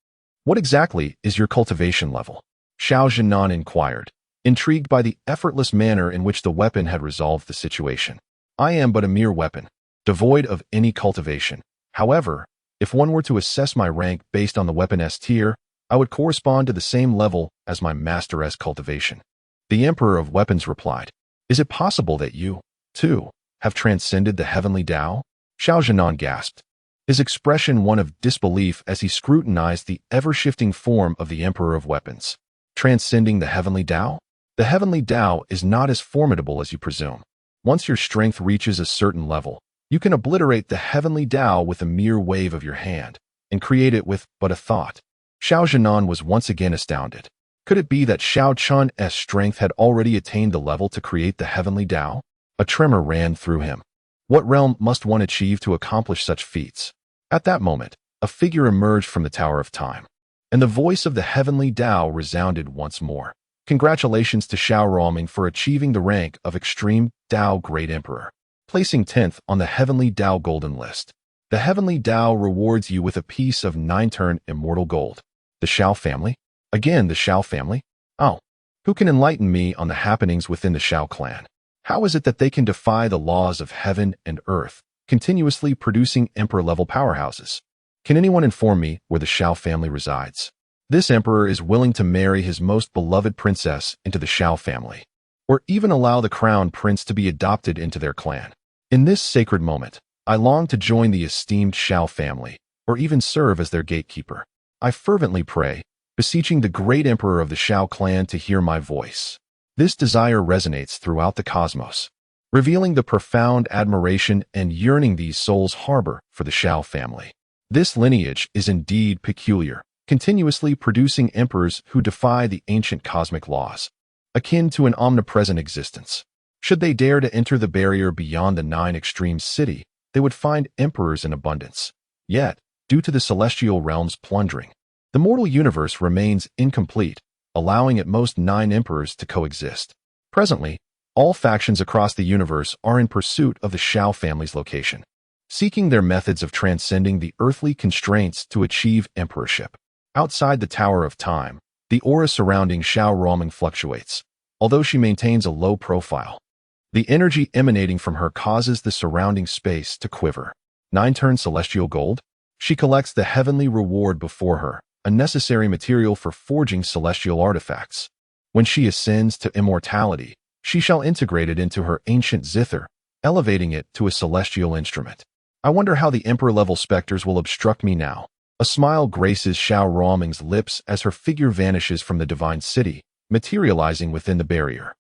What exactly is your cultivation level? Xiao Zhenan inquired, intrigued by the effortless manner in which the weapon had resolved the situation. I am but a mere weapon, devoid of any cultivation. However, if one were to assess my rank based on the weapon's tier, I would correspond to the same level as my master's cultivation. The Emperor of Weapons replied, Is it possible that you, too, have transcended the Heavenly Dao? Xiao Zhenan gasped, his expression one of disbelief as he scrutinized the ever-shifting form of the Emperor of Weapons. Transcending the Heavenly Dao? The Heavenly Dao is not as formidable as you presume. Once your strength reaches a certain level, you can obliterate the Heavenly Dao with a mere wave of your hand, and create it with but a thought. Xiao Zhenan was once again astounded. Could it be that Xiao Chen's strength had already attained the level to create the Heavenly Dao? A tremor ran through him. What realm must one achieve to accomplish such feats? At that moment, a figure emerged from the Tower of Time, and the voice of the Heavenly Dao resounded once more. Congratulations to Xiao Ruoming for achieving the rank of Extreme Dao Great Emperor, placing 10th on the Heavenly Dao Golden List. The Heavenly Dao rewards you with a piece of 9-turn immortal gold. The Xiao family? Again, the Xiao family? Oh, who can enlighten me on the happenings within the Xiao clan? How is it that they can defy the laws of heaven and earth, continuously producing emperor-level powerhouses? Can anyone inform me where the Xiao family resides? This emperor is willing to marry his most beloved princess into the Xiao family, or even allow the crown prince to be adopted into their clan. In this sacred moment, I long to join the esteemed Xiao family, or even serve as their gatekeeper. I fervently pray, beseeching the great emperor of the Xiao clan to hear my voice. This desire resonates throughout the cosmos, revealing the profound admiration and yearning these souls harbor for the Xiao family. This lineage is indeed peculiar, continuously producing emperors who defy the ancient cosmic laws, akin to an omnipresent existence. Should they dare to enter the barrier beyond the 9 extremes city, they would find emperors in abundance. Yet, due to the celestial realm's plundering, the mortal universe remains incomplete, allowing at most 9 emperors to coexist. Presently, all factions across the universe are in pursuit of the Xiao family's location, seeking their methods of transcending the earthly constraints to achieve emperorship. Outside the Tower of Time, the aura surrounding Xiao Ruoming fluctuates, although she maintains a low profile. The energy emanating from her causes the surrounding space to quiver. 9-turn celestial gold? She collects the heavenly reward before her, a necessary material for forging celestial artifacts. When she ascends to immortality, she shall integrate it into her ancient zither, elevating it to a celestial instrument. I wonder how the emperor-level specters will obstruct me now. A smile graces Xiao Ruoming's lips as her figure vanishes from the divine city, materializing within the barrier.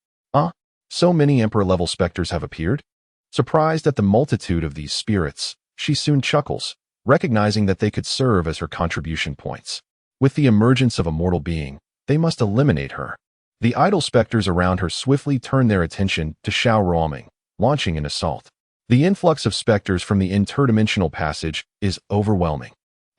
So many emperor-level specters have appeared? Surprised at the multitude of these spirits, she soon chuckles, recognizing that they could serve as her contribution points. With the emergence of a mortal being, they must eliminate her. The idle specters around her swiftly turn their attention to Xiao Ruoming, launching an assault. The influx of specters from the interdimensional passage is overwhelming.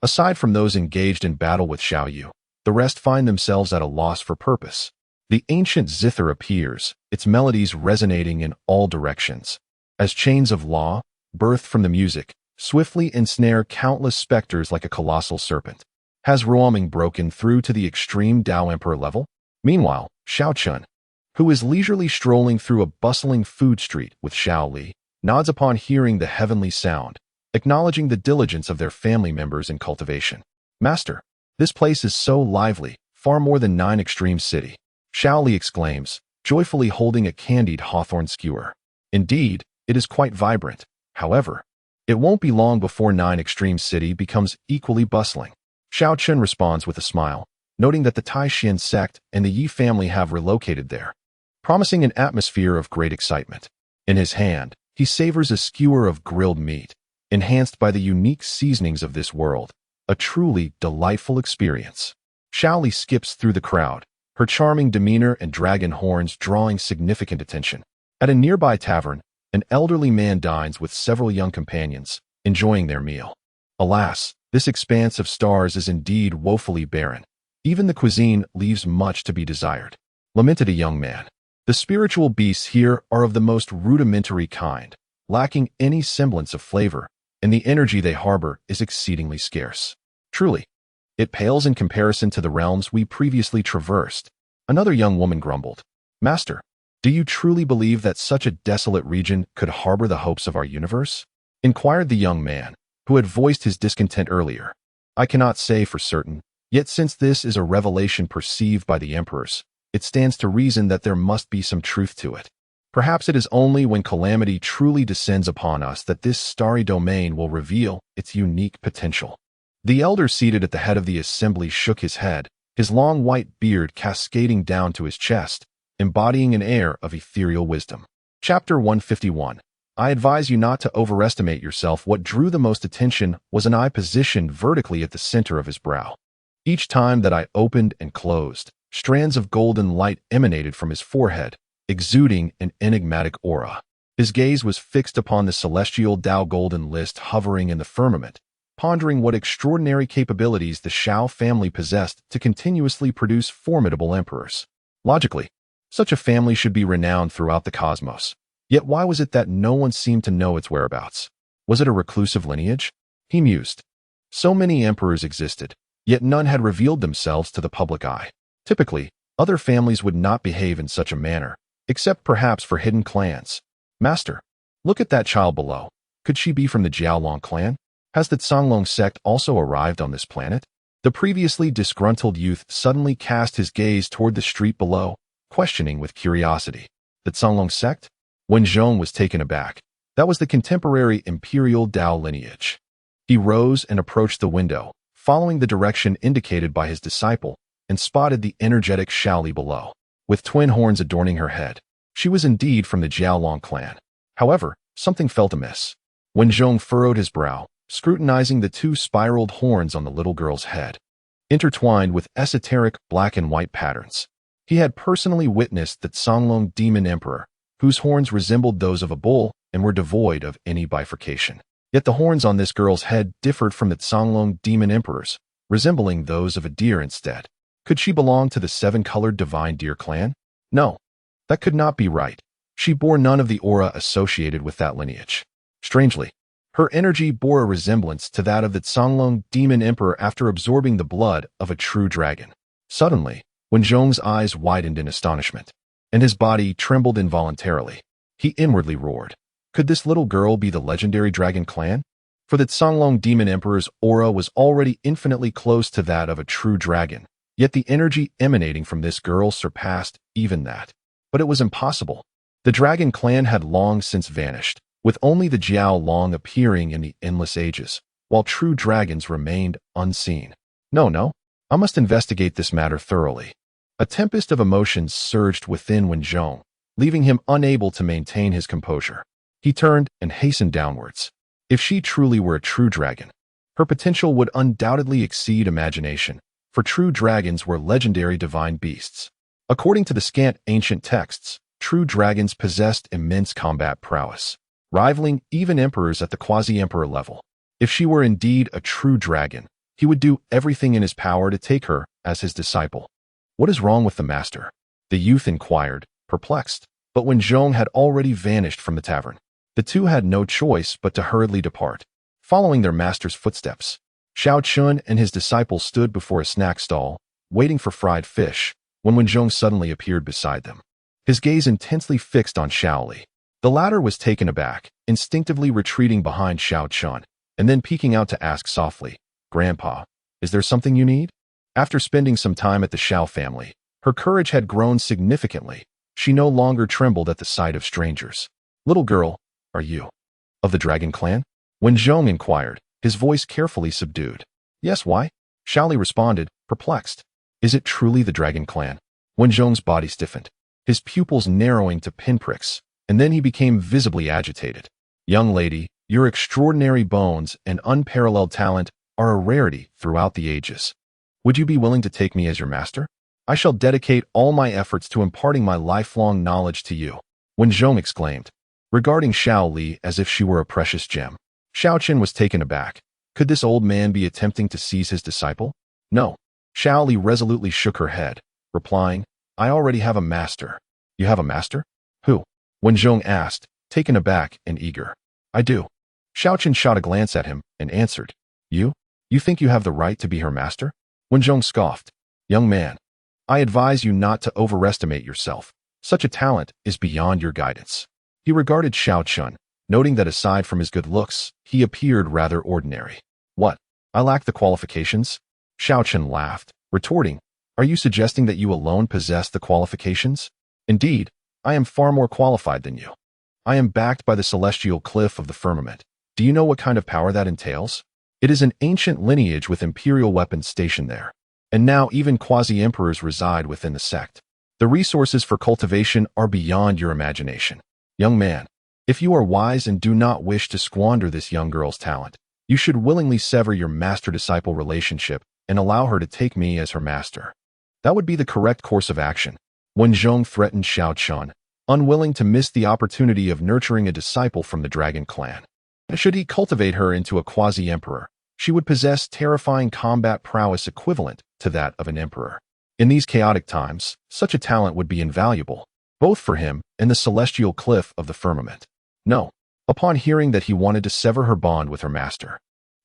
Aside from those engaged in battle with Xiao Yu, the rest find themselves at a loss for purpose. The ancient zither appears, its melodies resonating in all directions. As chains of law, birthed from the music, swiftly ensnare countless specters like a colossal serpent. Has Ruoming broken through to the extreme Tao Emperor level? Meanwhile, Xiao Chen, who is leisurely strolling through a bustling food street with Xiao Li, nods upon hearing the heavenly sound, acknowledging the diligence of their family members in cultivation. Master, this place is so lively, far more than 9 Extreme City. Xiao Li exclaims, joyfully holding a candied hawthorn skewer. Indeed, it is quite vibrant. However, it won't be long before 9 Extreme City becomes equally bustling. Xiao Chen responds with a smile, noting that the Tai Xian sect and the Yi family have relocated there, promising an atmosphere of great excitement. In his hand, he savors a skewer of grilled meat, enhanced by the unique seasonings of this world, a truly delightful experience. Xiao Li skips through the crowd, her charming demeanor and dragon horns drawing significant attention. At a nearby tavern, an elderly man dines with several young companions, enjoying their meal. Alas, this expanse of stars is indeed woefully barren. Even the cuisine leaves much to be desired. Lamented a young man. The spiritual beasts here are of the most rudimentary kind, lacking any semblance of flavor, and the energy they harbor is exceedingly scarce. Truly, it pales in comparison to the realms we previously traversed. Another young woman grumbled. Master, do you truly believe that such a desolate region could harbor the hopes of our universe? Inquired the young man, who had voiced his discontent earlier. I cannot say for certain, yet since this is a revelation perceived by the emperors, it stands to reason that there must be some truth to it. Perhaps it is only when calamity truly descends upon us that this starry domain will reveal its unique potential. The elder seated at the head of the assembly shook his head, his long white beard cascading down to his chest, embodying an air of ethereal wisdom. Chapter 151. I advise you not to overestimate yourself. What drew the most attention was an eye positioned vertically at the center of his brow. Each time that eye opened and closed, strands of golden light emanated from his forehead, exuding an enigmatic aura. His gaze was fixed upon the celestial Dao Golden List hovering in the firmament, pondering what extraordinary capabilities the Xiao family possessed to continuously produce formidable emperors. Logically, such a family should be renowned throughout the cosmos. Yet why was it that no one seemed to know its whereabouts? Was it a reclusive lineage? He mused. So many emperors existed, yet none had revealed themselves to the public eye. Typically, other families would not behave in such a manner, except perhaps for hidden clans. Master, look at that child below. Could she be from the Jiaolong clan? Has the Canglong sect also arrived on this planet? The previously disgruntled youth suddenly cast his gaze toward the street below, questioning with curiosity. The Canglong sect? Wen Zhong was taken aback. That was the contemporary imperial Dao lineage. He rose and approached the window, following the direction indicated by his disciple, and spotted the energetic Xiao Li below. With twin horns adorning her head, she was indeed from the Jiaolong clan. However, something felt amiss. Wen Zhong furrowed his brow, scrutinizing the 2 spiraled horns on the little girl's head, intertwined with esoteric black and white patterns. He had personally witnessed the Canglong demon emperor, whose horns resembled those of a bull and were devoid of any bifurcation. Yet the horns on this girl's head differed from the Canglong demon emperors, resembling those of a deer instead. Could she belong to the 7-colored divine deer clan? No, that could not be right. She bore none of the aura associated with that lineage. Strangely, her energy bore a resemblance to that of the Canglong demon emperor after absorbing the blood of a true dragon. Suddenly, Wen Zhong's eyes widened in astonishment, and his body trembled involuntarily. He inwardly roared. Could this little girl be the legendary dragon clan? For the Canglong demon emperor's aura was already infinitely close to that of a true dragon, yet the energy emanating from this girl surpassed even that. But it was impossible. The dragon clan had long since vanished, with only the Jiaolong appearing in the endless ages, while true dragons remained unseen. No, I must investigate this matter thoroughly. A tempest of emotions surged within Wen Zhong, leaving him unable to maintain his composure. He turned and hastened downwards. If she truly were a true dragon, her potential would undoubtedly exceed imagination, for true dragons were legendary divine beasts. According to the scant ancient texts, true dragons possessed immense combat prowess, rivaling even emperors at the quasi-emperor level. If she were indeed a true dragon, he would do everything in his power to take her as his disciple. What is wrong with the master? the youth inquired, perplexed. But when Zhong had already vanished from the tavern, the two had no choice but to hurriedly depart, following their master's footsteps. Xiao Chen and his disciples stood before a snack stall, waiting for fried fish, when Zhong suddenly appeared beside them, his gaze intensely fixed on Xiao Li. The latter was taken aback, instinctively retreating behind Xiao Chen, and then peeking out to ask softly, "Grandpa, is there something you need?" After spending some time at the Xiao family, her courage had grown significantly. She no longer trembled at the sight of strangers. "Little girl, are you of the Dragon Clan?" When Zhong inquired, his voice carefully subdued. "Yes, why?" Xiao Li responded, perplexed. "Is it truly the Dragon Clan?" When Zhong's body stiffened, his pupils narrowing to pinpricks, and then he became visibly agitated. "Young lady, your extraordinary bones and unparalleled talent are a rarity throughout the ages. Would you be willing to take me as your master? I shall dedicate all my efforts to imparting my lifelong knowledge to you." When Zhong exclaimed, regarding Xiao Li as if she were a precious gem, Xiao Chen was taken aback. Could this old man be attempting to seize his disciple? "No." Xiao Li resolutely shook her head, replying, "I already have a master." "You have a master? Who?" When Zhong asked, taken aback and eager. "I do." Xiao Chen shot a glance at him and answered, You? You think you have the right to be her master?" When Zhong scoffed, "Young man, I advise you not to overestimate yourself. Such a talent is beyond your guidance." He regarded Xiao Chen, noting that aside from his good looks, he appeared rather ordinary. "What? I lack the qualifications?" Xiao Chen laughed, retorting, "Are you suggesting that you alone possess the qualifications? Indeed, I am far more qualified than you. I am backed by the celestial cliff of the firmament. Do you know what kind of power that entails? It is an ancient lineage with imperial weapons stationed there. And now even quasi-emperors reside within the sect. The resources for cultivation are beyond your imagination. Young man, if you are wise and do not wish to squander this young girl's talent, you should willingly sever your master-disciple relationship and allow her to take me as her master. That would be the correct course of action." When Zhong threatened Xiao Chen, unwilling to miss the opportunity of nurturing a disciple from the Dragon Clan. Should he cultivate her into a quasi-emperor, she would possess terrifying combat prowess equivalent to that of an emperor. In these chaotic times, such a talent would be invaluable, both for him and the celestial cliff of the firmament. No. Upon hearing that he wanted to sever her bond with her master,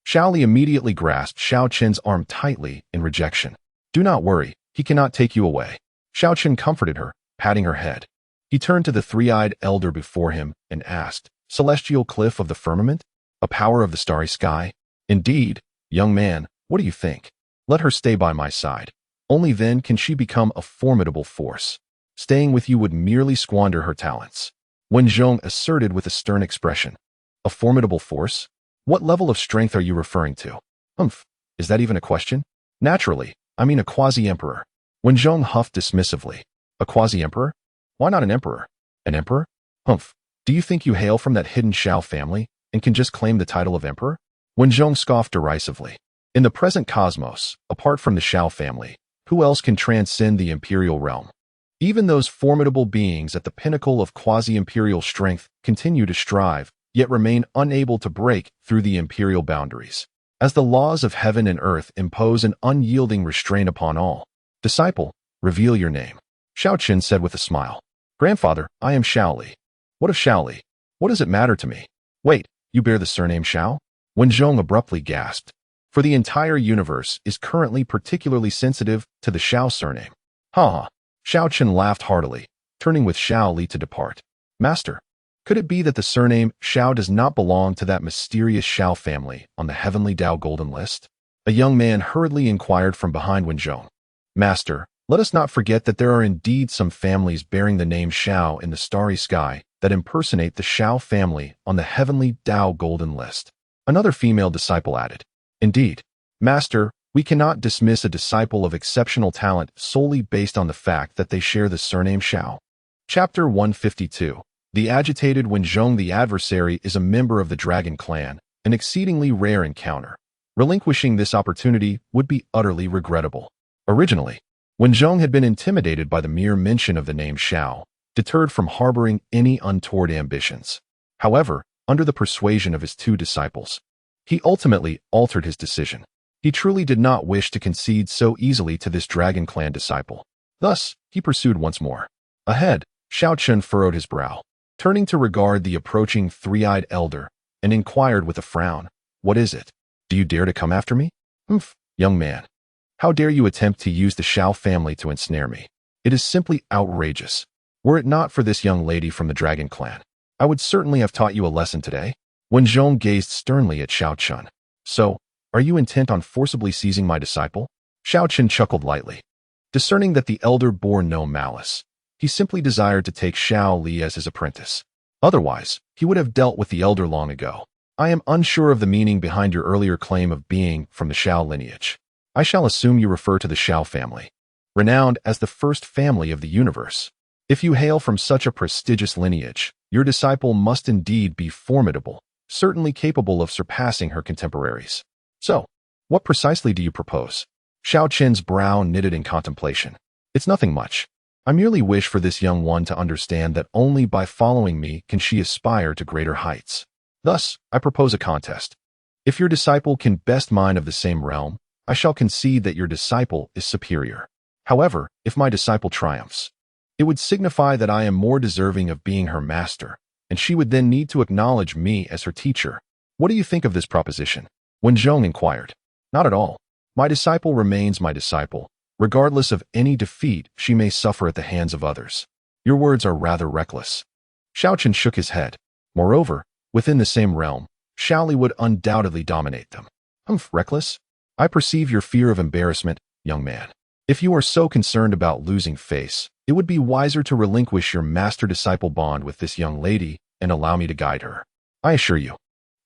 Xiao Li immediately grasped Xiao Chen's arm tightly in rejection. "Do not worry, he cannot take you away." Xiao Chen comforted her, patting her head. He turned to the three-eyed elder before him and asked, "Celestial cliff of the firmament? A power of the starry sky? Indeed, young man, what do you think? Let her stay by my side. Only then can she become a formidable force. Staying with you would merely squander her talents." When Zhong asserted with a stern expression, "A formidable force? What level of strength are you referring to?" Is that even a question?" "Naturally, I mean a quasi-emperor." When Zhong huffed dismissively, "A quasi-emperor? Why not an emperor?" "An emperor? Do you think you hail from that hidden Xiao family and can just claim the title of emperor?" When Zhong scoffed derisively, "In the present cosmos, apart from the Xiao family, who else can transcend the imperial realm? Even those formidable beings at the pinnacle of quasi-imperial strength continue to strive, yet remain unable to break through the imperial boundaries, as the laws of heaven and earth impose an unyielding restraint upon all. Disciple, reveal your name." Xiao Chen said with a smile. "Grandfather, I am Xiao Li." "What of Xiao Li? What does it matter to me?" "Wait, you bear the surname Xiao?" When Zhong abruptly gasped, for the entire universe is currently particularly sensitive to the Xiao surname. "Ha!" Xiao Chen laughed heartily, turning with Xiao Li to depart. "Master, could it be that the surname Xiao does not belong to that mysterious Xiao family on the Heavenly Dao Golden List?" A young man hurriedly inquired from behind Wen Zhong. "Master, let us not forget that there are indeed some families bearing the name Xiao in the starry sky that impersonate the Xiao family on the Heavenly Dao Golden List." Another female disciple added, "Indeed, Master, we cannot dismiss a disciple of exceptional talent solely based on the fact that they share the surname Xiao." Chapter 152. The agitated Wen Zhong. The adversary is a member of the Dragon Clan, an exceedingly rare encounter. Relinquishing this opportunity would be utterly regrettable. Originally, Wen Zhong had been intimidated by the mere mention of the name Xiao, deterred from harboring any untoward ambitions. However, under the persuasion of his two disciples, he ultimately altered his decision. He truly did not wish to concede so easily to this Dragon Clan disciple. Thus, He pursued once more. Ahead, Xiao Chen furrowed his brow, turning to regard the approaching three-eyed elder, and inquired with a frown, "What is it? Do you dare to come after me?" "Humph, young man. How dare you attempt to use the Xiao family to ensnare me? It is simply outrageous. Were it not for this young lady from the Dragon Clan, I would certainly have taught you a lesson today." Wen Zhong gazed sternly at Xiao Chen. "So, are you intent on forcibly seizing my disciple?" Xiao Chen chuckled lightly. Discerning that the elder bore no malice, he simply desired to take Xiao Li as his apprentice. Otherwise, he would have dealt with the elder long ago. "I am unsure of the meaning behind your earlier claim of being from the Xiao lineage. I shall assume you refer to the Xiao family, renowned as the first family of the universe. If you hail from such a prestigious lineage, your disciple must indeed be formidable, certainly capable of surpassing her contemporaries. So, what precisely do you propose?" Xiao Chen's brow knitted in contemplation. "It's nothing much. I merely wish for this young one to understand that only by following me can she aspire to greater heights. Thus, I propose a contest. If your disciple can best mine of the same realm, I shall concede that your disciple is superior. However, if my disciple triumphs, it would signify that I am more deserving of being her master, and she would then need to acknowledge me as her teacher. What do you think of this proposition?" Wen Zhong inquired. "Not at all. My disciple remains my disciple, regardless of any defeat she may suffer at the hands of others. Your words are rather reckless." Xiao Chen shook his head. Moreover, within the same realm, Xiao Li would undoubtedly dominate them. "Humph, reckless? I perceive your fear of embarrassment, young man. If you are so concerned about losing face, it would be wiser to relinquish your master-disciple bond with this young lady and allow me to guide her. I assure you,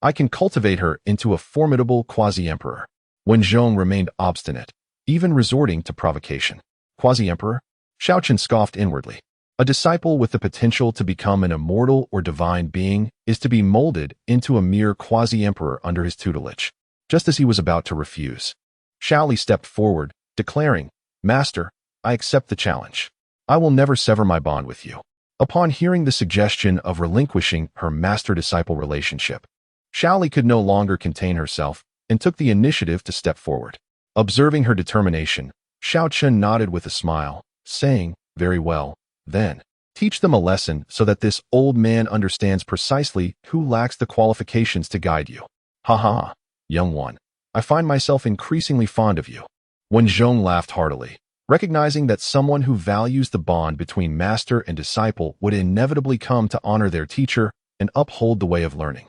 I can cultivate her into a formidable quasi-emperor." Wen Zhong remained obstinate, even resorting to provocation. "Quasi-emperor?" Xiao Chen scoffed inwardly. A disciple with the potential to become an immortal or divine being is to be molded into a mere quasi-emperor under his tutelage. Just as he was about to refuse, Xiao Li stepped forward, declaring, "Master, I accept the challenge. I will never sever my bond with you." Upon hearing the suggestion of relinquishing her master-disciple relationship, Xiao Li could no longer contain herself and took the initiative to step forward. Observing her determination, Xiao Chen nodded with a smile, saying, "Very well, then. Teach them a lesson so that this old man understands precisely who lacks the qualifications to guide you." "Ha ha, young one. I find myself increasingly fond of you." Wen Zhong laughed heartily, recognizing that someone who values the bond between master and disciple would inevitably come to honor their teacher and uphold the way of learning.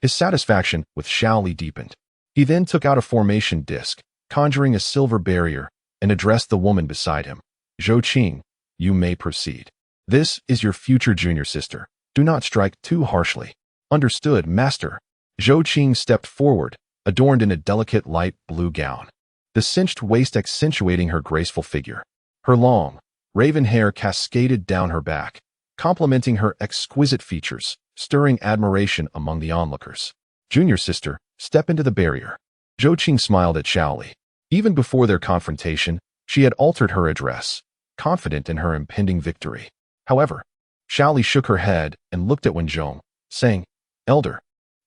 His satisfaction with Xiao Li deepened. He then took out a formation disc, conjuring a silver barrier, and addressed the woman beside him. "Zhou Qing, you may proceed. This is your future junior sister. Do not strike too harshly." "Understood, master." Zhou Qing stepped forward, adorned in a delicate light blue gown, the cinched waist accentuating her graceful figure. Her long, raven hair cascaded down her back, complementing her exquisite features, stirring admiration among the onlookers. "Junior sister, step into the barrier." Zhou Qing smiled at Xiao Li. Even before their confrontation, she had altered her address, confident in her impending victory. However, Xiao Li shook her head and looked at Wen Zhong, saying, "Elder,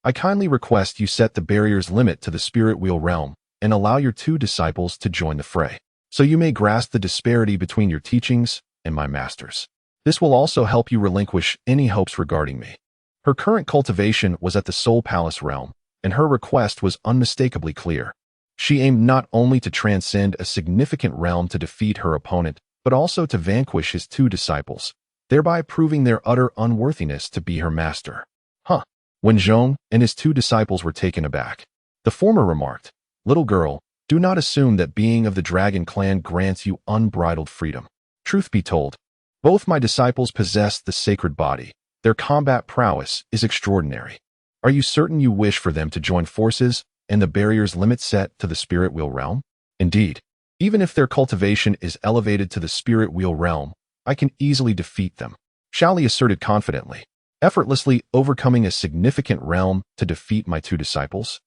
I kindly request you set the barrier's limit to the spirit wheel realm and allow your two disciples to join the fray, so you may grasp the disparity between your teachings and my master's. This will also help you relinquish any hopes regarding me." Her current cultivation was at the Soul Palace realm, and her request was unmistakably clear. She aimed not only to transcend a significant realm to defeat her opponent, but also to vanquish his two disciples, thereby proving their utter unworthiness to be her master. "Huh." Wen Zhong and his two disciples were taken aback. The former remarked, "Little girl, do not assume that being of the Dragon Clan grants you unbridled freedom. Truth be told, both my disciples possess the sacred body. Their combat prowess is extraordinary. Are you certain you wish for them to join forces and the barrier's limit set to the spirit wheel realm? Indeed, even if their cultivation is elevated to the spirit wheel realm, I can easily defeat them," Xiao Li asserted confidently. "Effortlessly overcoming a significant realm to defeat my two disciples?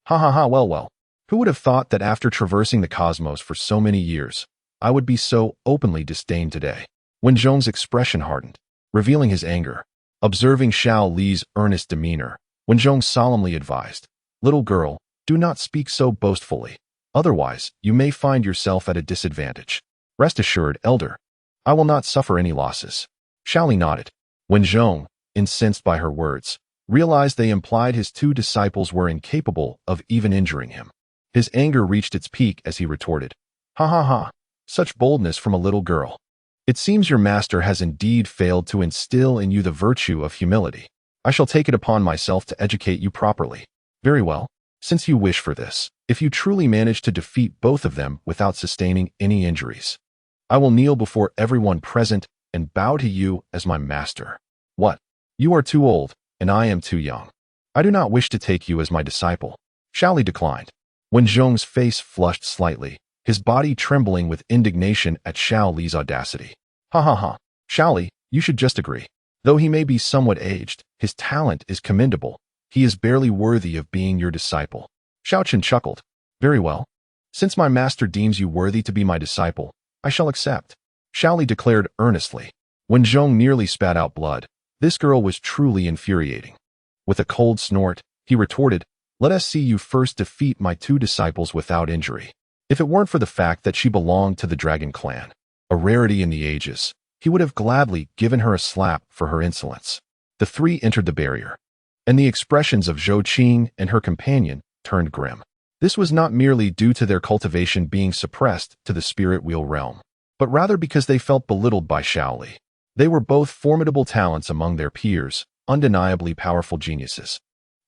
Ha ha ha, well. Who would have thought that after traversing the cosmos for so many years, I would be so openly disdained today?" Wen Zhong's expression hardened, revealing his anger. Observing Xiao Li's earnest demeanor, Wen Zhong solemnly advised, "Little girl, do not speak so boastfully. Otherwise, you may find yourself at a disadvantage. Rest assured, elder, I will not suffer any losses. Xiao Li nodded. When Zhong, incensed by her words, realized they implied his two disciples were incapable of even injuring him, his anger reached its peak as he retorted, "Ha ha ha, such boldness from a little girl. It seems your master has indeed failed to instill in you the virtue of humility. I shall take it upon myself to educate you properly. Very well, since you wish for this, if you truly manage to defeat both of them without sustaining any injuries, I will kneel before everyone present and bow to you as my master." What? You are too old, and I am too young. I do not wish to take you as my disciple. Xiao Li declined. When Zhong's face flushed slightly, his body trembling with indignation at Xiao Li's audacity. Ha ha ha, Xiao Li, you should just agree. Though he may be somewhat aged, his talent is commendable. He is barely worthy of being your disciple. Xiao Chen chuckled. Very well. Since my master deems you worthy to be my disciple, I shall accept. Xiao Li declared earnestly. When Zhong nearly spat out blood, this girl was truly infuriating. With a cold snort, he retorted, "Let us see you first defeat my two disciples without injury." If it weren't for the fact that she belonged to the Dragon Clan, a rarity in the ages, he would have gladly given her a slap for her insolence. The three entered the barrier, and the expressions of Xiao Chen and her companion turned grim. This was not merely due to their cultivation being suppressed to the spirit wheel realm, but rather because they felt belittled by Xiao Li. They were both formidable talents among their peers, undeniably powerful geniuses.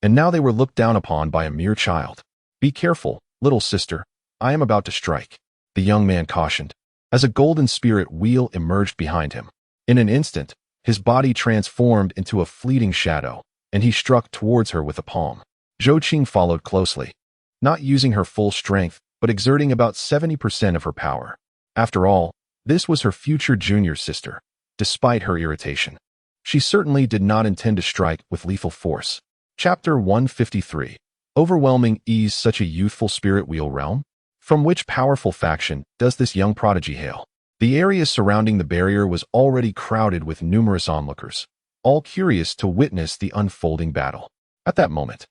And now they were looked down upon by a mere child. Be careful, little sister. I am about to strike, the young man cautioned, as a golden spirit wheel emerged behind him. In an instant, his body transformed into a fleeting shadow, and he struck towards her with a palm. Xiao Chen followed closely, not using her full strength, but exerting about 70% of her power. After all, this was her future junior sister. Despite her irritation, she certainly did not intend to strike with lethal force. Chapter 153. Overwhelming ease. Such a youthful spirit wheel realm? From which powerful faction does this young prodigy hail? The area surrounding the barrier was already crowded with numerous onlookers, all curious to witness the unfolding battle. At that moment,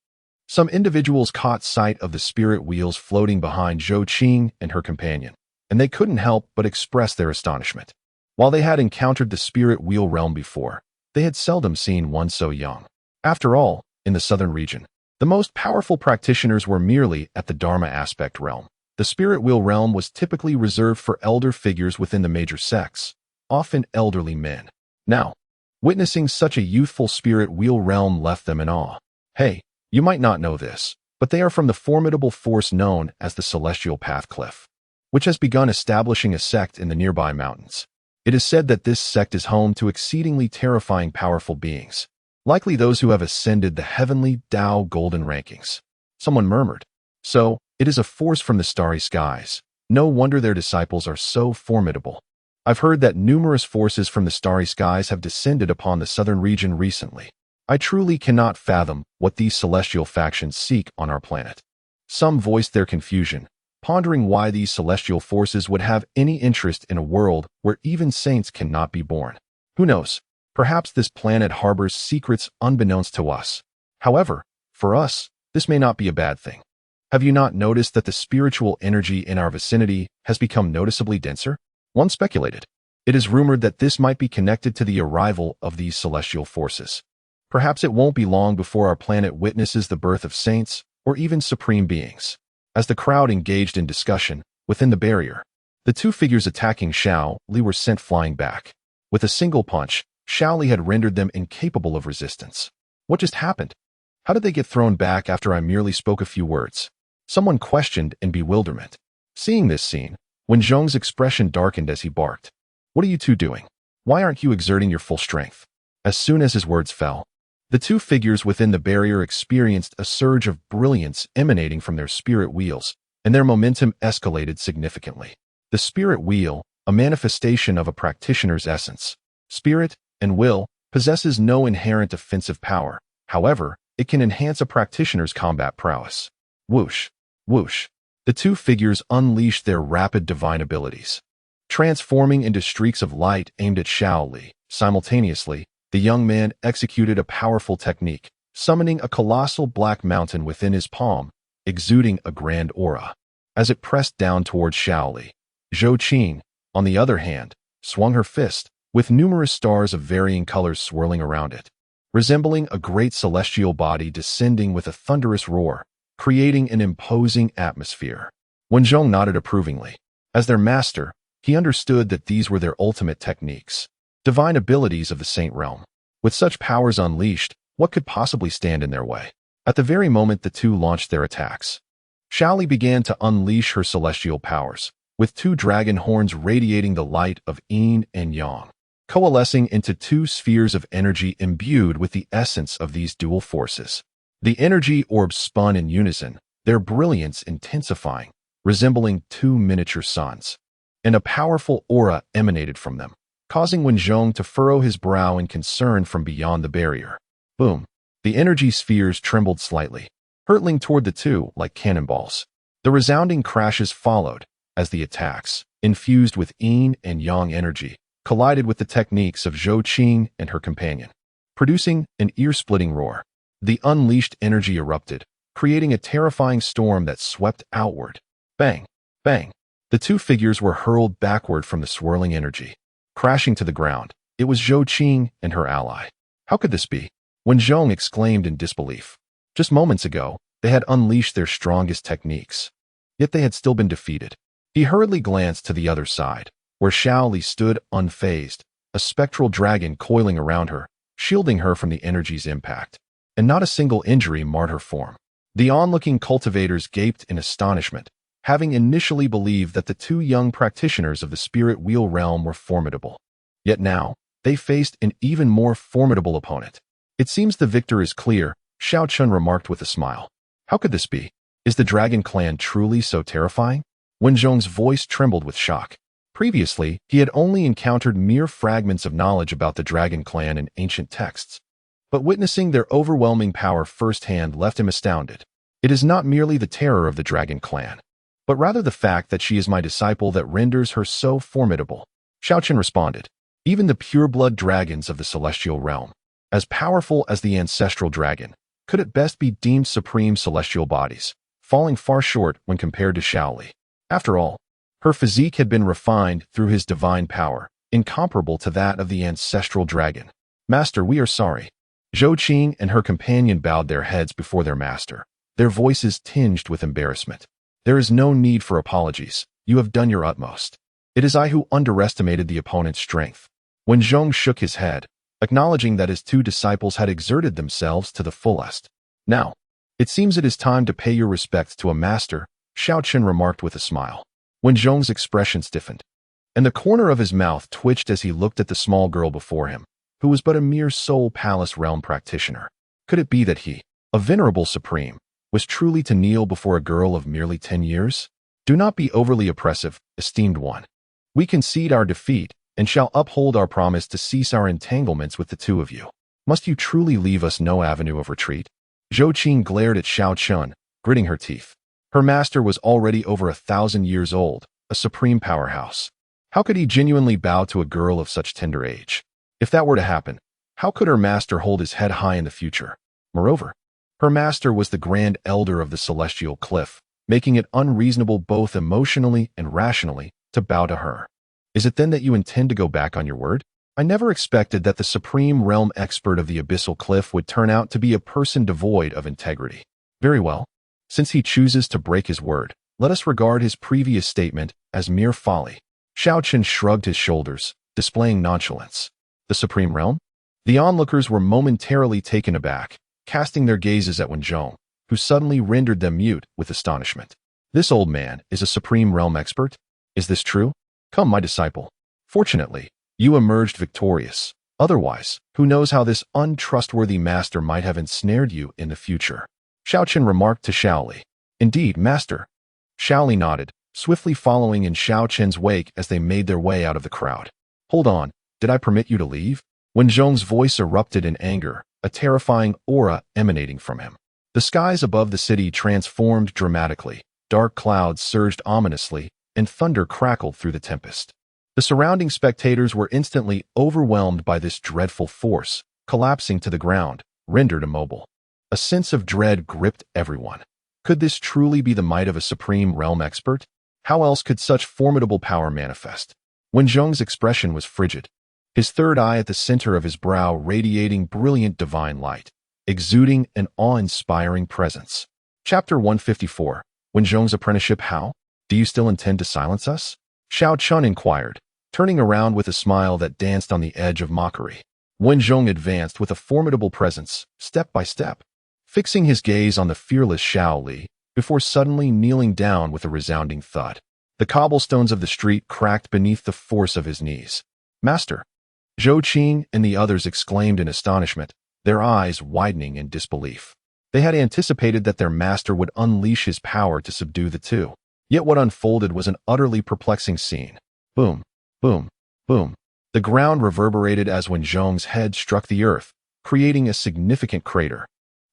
some individuals caught sight of the spirit wheels floating behind Xiao Chen and her companion, and they couldn't help but express their astonishment. While they had encountered the spirit wheel realm before, they had seldom seen one so young. After all, in the southern region, the most powerful practitioners were merely at the Dharma aspect realm. The spirit wheel realm was typically reserved for elder figures within the major sects, often elderly men. Now, witnessing such a youthful spirit wheel realm left them in awe. Hey, you might not know this, but they are from the formidable force known as the Celestial Path Cliff, which has begun establishing a sect in the nearby mountains. It is said that this sect is home to exceedingly terrifying powerful beings, likely those who have ascended the Heavenly Dao Golden rankings. Someone murmured. So, it is a force from the starry skies. No wonder their disciples are so formidable. I've heard that numerous forces from the starry skies have descended upon the southern region recently. I truly cannot fathom what these celestial factions seek on our planet. Some voiced their confusion, pondering why these celestial forces would have any interest in a world where even saints cannot be born. Who knows? Perhaps this planet harbors secrets unbeknownst to us. However, for us, this may not be a bad thing. Have you not noticed that the spiritual energy in our vicinity has become noticeably denser? One speculated. It is rumored that this might be connected to the arrival of these celestial forces. Perhaps it won't be long before our planet witnesses the birth of saints or even supreme beings. As the crowd engaged in discussion within the barrier, the two figures attacking Xiao Li were sent flying back. With a single punch, Xiao Li had rendered them incapable of resistance. What just happened? How did they get thrown back after I merely spoke a few words? Someone questioned in bewilderment. Seeing this scene, when Zhong's expression darkened as he barked, "What are you two doing? Why aren't you exerting your full strength?" As soon as his words fell, the two figures within the barrier experienced a surge of brilliance emanating from their spirit wheels, and their momentum escalated significantly. The spirit wheel, a manifestation of a practitioner's essence, spirit, and will, possesses no inherent offensive power. However, it can enhance a practitioner's combat prowess. Whoosh, whoosh. The two figures unleashed their rapid divine abilities, transforming into streaks of light aimed at Xiao Li. Simultaneously, the young man executed a powerful technique, summoning a colossal black mountain within his palm, exuding a grand aura. As it pressed down towards Xiao Li, Xiao Chen, on the other hand, swung her fist, with numerous stars of varying colors swirling around it, resembling a great celestial body descending with a thunderous roar, creating an imposing atmosphere. Wenzhong nodded approvingly. As their master, he understood that these were their ultimate techniques, divine abilities of the Saint Realm. With such powers unleashed, what could possibly stand in their way? At the very moment the two launched their attacks, Xiaoli began to unleash her celestial powers, with two dragon horns radiating the light of yin and yang, coalescing into two spheres of energy imbued with the essence of these dual forces. The energy orbs spun in unison, their brilliance intensifying, resembling two miniature suns, and a powerful aura emanated from them, causing Wenzhong to furrow his brow in concern from beyond the barrier. Boom! The energy spheres trembled slightly, hurtling toward the two like cannonballs. The resounding crashes followed, as the attacks, infused with yin and yang energy, collided with the techniques of Xiao Chen and her companion, producing an ear-splitting roar. The unleashed energy erupted, creating a terrifying storm that swept outward. Bang! Bang! The two figures were hurled backward from the swirling energy, crashing to the ground. It was Xiao Chen and her ally. How could this be? Wenzhong exclaimed in disbelief. Just moments ago, they had unleashed their strongest techniques, yet they had still been defeated. He hurriedly glanced to the other side, where Xiaoli stood unfazed, a spectral dragon coiling around her, shielding her from the energy's impact. And not a single injury marred her form. The onlooking cultivators gaped in astonishment, having initially believed that the two young practitioners of the spirit wheel realm were formidable. Yet now, they faced an even more formidable opponent. It seems the victor is clear, Xiao Chen remarked with a smile. How could this be? Is the dragon clan truly so terrifying? Wenzhong's voice trembled with shock. Previously, he had only encountered mere fragments of knowledge about the dragon clan in ancient texts. But witnessing their overwhelming power firsthand left him astounded. It is not merely the terror of the dragon clan, but rather the fact that she is my disciple that renders her so formidable. Xiao Chen responded. Even the pureblood dragons of the celestial realm, as powerful as the ancestral dragon, could at best be deemed supreme celestial bodies, falling far short when compared to Xiaoli. After all, her physique had been refined through his divine power, incomparable to that of the ancestral dragon. Master, we are sorry. Xiao Chen and her companion bowed their heads before their master, their voices tinged with embarrassment. There is no need for apologies. You have done your utmost. It is I who underestimated the opponent's strength. Wenzhong shook his head, acknowledging that his two disciples had exerted themselves to the fullest. Now, it seems it is time to pay your respects to a master, Xiao Chen remarked with a smile. Wenzhong's expression stiffened, and the corner of his mouth twitched as he looked at the small girl before him, who was but a mere Soul Palace realm practitioner. Could it be that he, a venerable supreme, was truly to kneel before a girl of merely 10 years? Do not be overly oppressive, esteemed one. We concede our defeat, and shall uphold our promise to cease our entanglements with the two of you. Must you truly leave us no avenue of retreat? Xiao Chen glared at Xiao Chen, gritting her teeth. Her master was already over 1,000 years old, a supreme powerhouse. How could he genuinely bow to a girl of such tender age? If that were to happen, how could her master hold his head high in the future? Moreover, her master was the grand elder of the celestial cliff, making it unreasonable both emotionally and rationally to bow to her. Is it then that you intend to go back on your word? I never expected that the supreme realm expert of the abyssal cliff would turn out to be a person devoid of integrity. Very well. Since he chooses to break his word, let us regard his previous statement as mere folly. Xiao Chen shrugged his shoulders, displaying nonchalance. The supreme realm? The onlookers were momentarily taken aback, casting their gazes at Wenzhong, who suddenly rendered them mute with astonishment. This old man is a supreme realm expert? Is this true? Come, my disciple. Fortunately, you emerged victorious. Otherwise, who knows how this untrustworthy master might have ensnared you in the future? Xiao Chen remarked to Xiaoli. Indeed, master. Xiaoli nodded, swiftly following in Xiao Chen's wake as they made their way out of the crowd. Hold on, did I permit you to leave? Wenzhong's voice erupted in anger, a terrifying aura emanating from him. The skies above the city transformed dramatically, dark clouds surged ominously, and thunder crackled through the tempest. The surrounding spectators were instantly overwhelmed by this dreadful force, collapsing to the ground, rendered immobile. A sense of dread gripped everyone. Could this truly be the might of a supreme realm expert? How else could such formidable power manifest? Wen Zhong's expression was frigid, his third eye at the center of his brow radiating brilliant divine light, exuding an awe-inspiring presence. Chapter 154. Wen Zhong's apprenticeship. How? Do you still intend to silence us? Xiao Chen inquired, turning around with a smile that danced on the edge of mockery. Wen Zhong advanced with a formidable presence, step by step, fixing his gaze on the fearless Xiao Li, before suddenly kneeling down with a resounding thud. The cobblestones of the street cracked beneath the force of his knees. Master! Zhou Qing and the others exclaimed in astonishment, their eyes widening in disbelief. They had anticipated that their master would unleash his power to subdue the two. Yet what unfolded was an utterly perplexing scene. Boom, boom, boom. The ground reverberated as Wen Zhong's head struck the earth, creating a significant crater.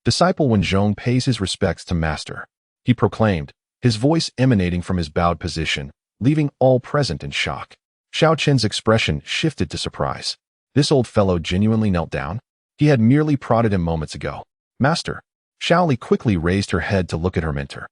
Disciple Wen Zhong pays his respects to master, he proclaimed, his voice emanating from his bowed position, leaving all present in shock. Xiao Chen's expression shifted to surprise. This old fellow genuinely knelt down? He had merely prodded him moments ago. Master! Xiao Li quickly raised her head to look at her mentor,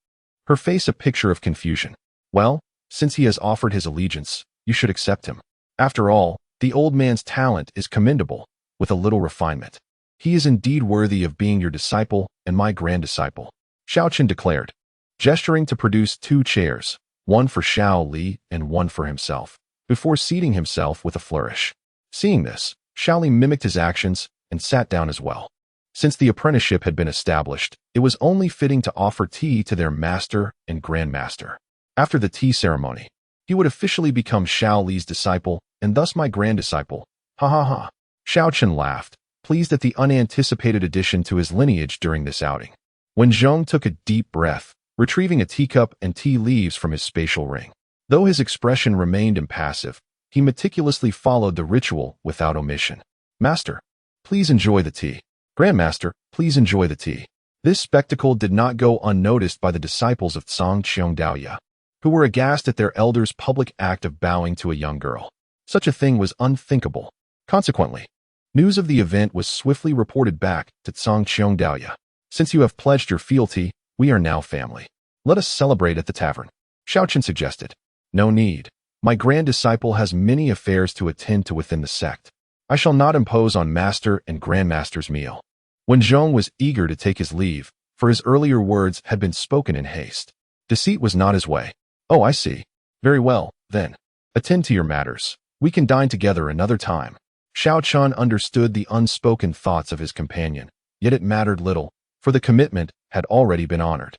her face a picture of confusion. Well, since he has offered his allegiance, you should accept him. After all, the old man's talent is commendable, with a little refinement. He is indeed worthy of being your disciple and my grand disciple, Xiao Chen declared, gesturing to produce 2 chairs, one for Xiao Li and one for himself, before seating himself with a flourish. Seeing this, Xiao Li mimicked his actions and sat down as well. Since the apprenticeship had been established, it was only fitting to offer tea to their master and grandmaster. After the tea ceremony, he would officially become Xiao Li's disciple and thus my grand disciple. Ha ha ha. Xiao Chen laughed, pleased at the unanticipated addition to his lineage during this outing. Wen Zhong took a deep breath, retrieving a teacup and tea leaves from his spatial ring. Though his expression remained impassive, he meticulously followed the ritual without omission. Master, please enjoy the tea. Grandmaster, please enjoy the tea. This spectacle did not go unnoticed by the disciples of Tsang Qiongdaoya, who were aghast at their elder's public act of bowing to a young girl. Such a thing was unthinkable. Consequently, news of the event was swiftly reported back to Tsang Qiongdaoya. Since you have pledged your fealty, we are now family. Let us celebrate at the tavern, Xiao Chen suggested. No need. My grand disciple has many affairs to attend to within the sect. I shall not impose on master and grandmaster's meal. Wen Zhong was eager to take his leave, for his earlier words had been spoken in haste. Deceit was not his way. Oh, I see. Very well, then. Attend to your matters. We can dine together another time. Xiao Chen understood the unspoken thoughts of his companion, yet it mattered little, for the commitment had already been honored.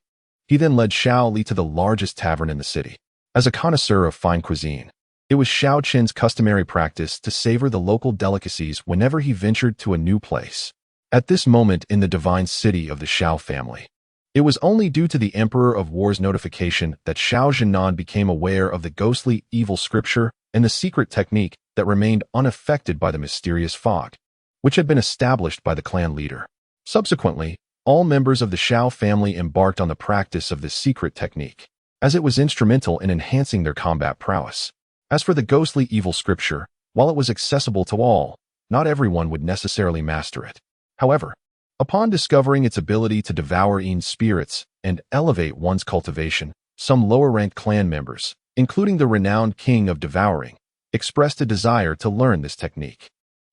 He then led Xiao Li to the largest tavern in the city. As a connoisseur of fine cuisine, it was Xiao Chen's customary practice to savor the local delicacies whenever he ventured to a new place. At this moment in the divine city of the Xiao family, it was only due to the Emperor of War's notification that Xiao Zhenan became aware of the ghostly evil scripture and the secret technique that remained unaffected by the mysterious fog, which had been established by the clan leader. Subsequently, all members of the Xiao family embarked on the practice of this secret technique, as it was instrumental in enhancing their combat prowess. As for the ghostly evil scripture, while it was accessible to all, not everyone would necessarily master it. However, upon discovering its ability to devour spirits and elevate one's cultivation, some lower-ranked clan members, including the renowned King of Devouring, expressed a desire to learn this technique.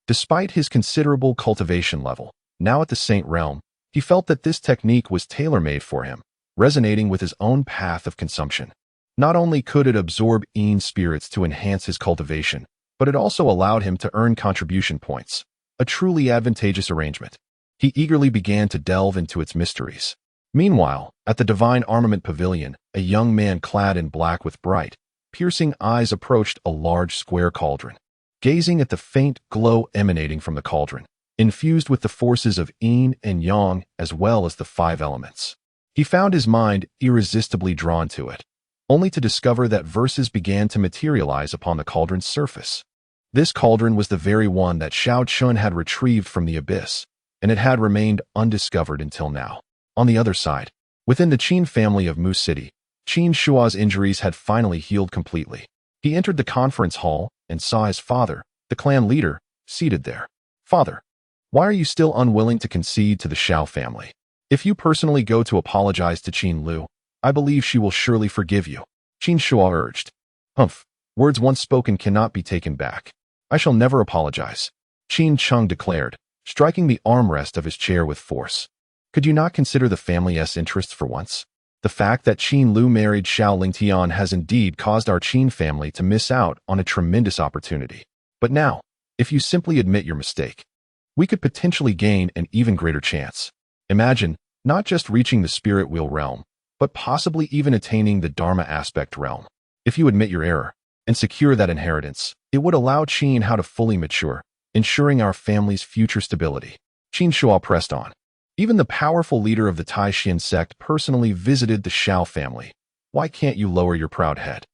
Despite his considerable cultivation level, now at the Saint Realm, he felt that this technique was tailor-made for him, resonating with his own path of consumption. Not only could it absorb spirits to enhance his cultivation, but it also allowed him to earn contribution points, a truly advantageous arrangement. He eagerly began to delve into its mysteries. Meanwhile, at the Divine Armament Pavilion, a young man clad in black with bright, piercing eyes approached a large square cauldron. Gazing at the faint glow emanating from the cauldron, infused with the forces of yin and yang as well as the 5 elements, he found his mind irresistibly drawn to it, only to discover that verses began to materialize upon the cauldron's surface. This cauldron was the very one that Xiao Chen had retrieved from the abyss, and it had remained undiscovered until now. On the other side, within the Qin family of Mu City, Qin Shua's injuries had finally healed completely. He entered the conference hall and saw his father, the clan leader, seated there. Father, why are you still unwilling to concede to the Xiao family? If you personally go to apologize to Qin Lu, I believe she will surely forgive you, Qin Shua urged. Humph, Words once spoken cannot be taken back. I shall never apologize, Qin Cheng declared, striking the armrest of his chair with force. Could you not consider the family's interests for once? The fact that Qin Lu married Xiao Lingtian has indeed caused our Qin family to miss out on a tremendous opportunity. But now, if you simply admit your mistake, we could potentially gain an even greater chance. Imagine not just reaching the spirit wheel realm, but possibly even attaining the Dharma aspect realm. If you admit your error and secure that inheritance, it would allow Qin Hao to fully mature, ensuring our family's future stability. Qin Shuo pressed on. Even the powerful leader of the Taishin sect personally visited the Xiao family. Why can't you lower your proud head?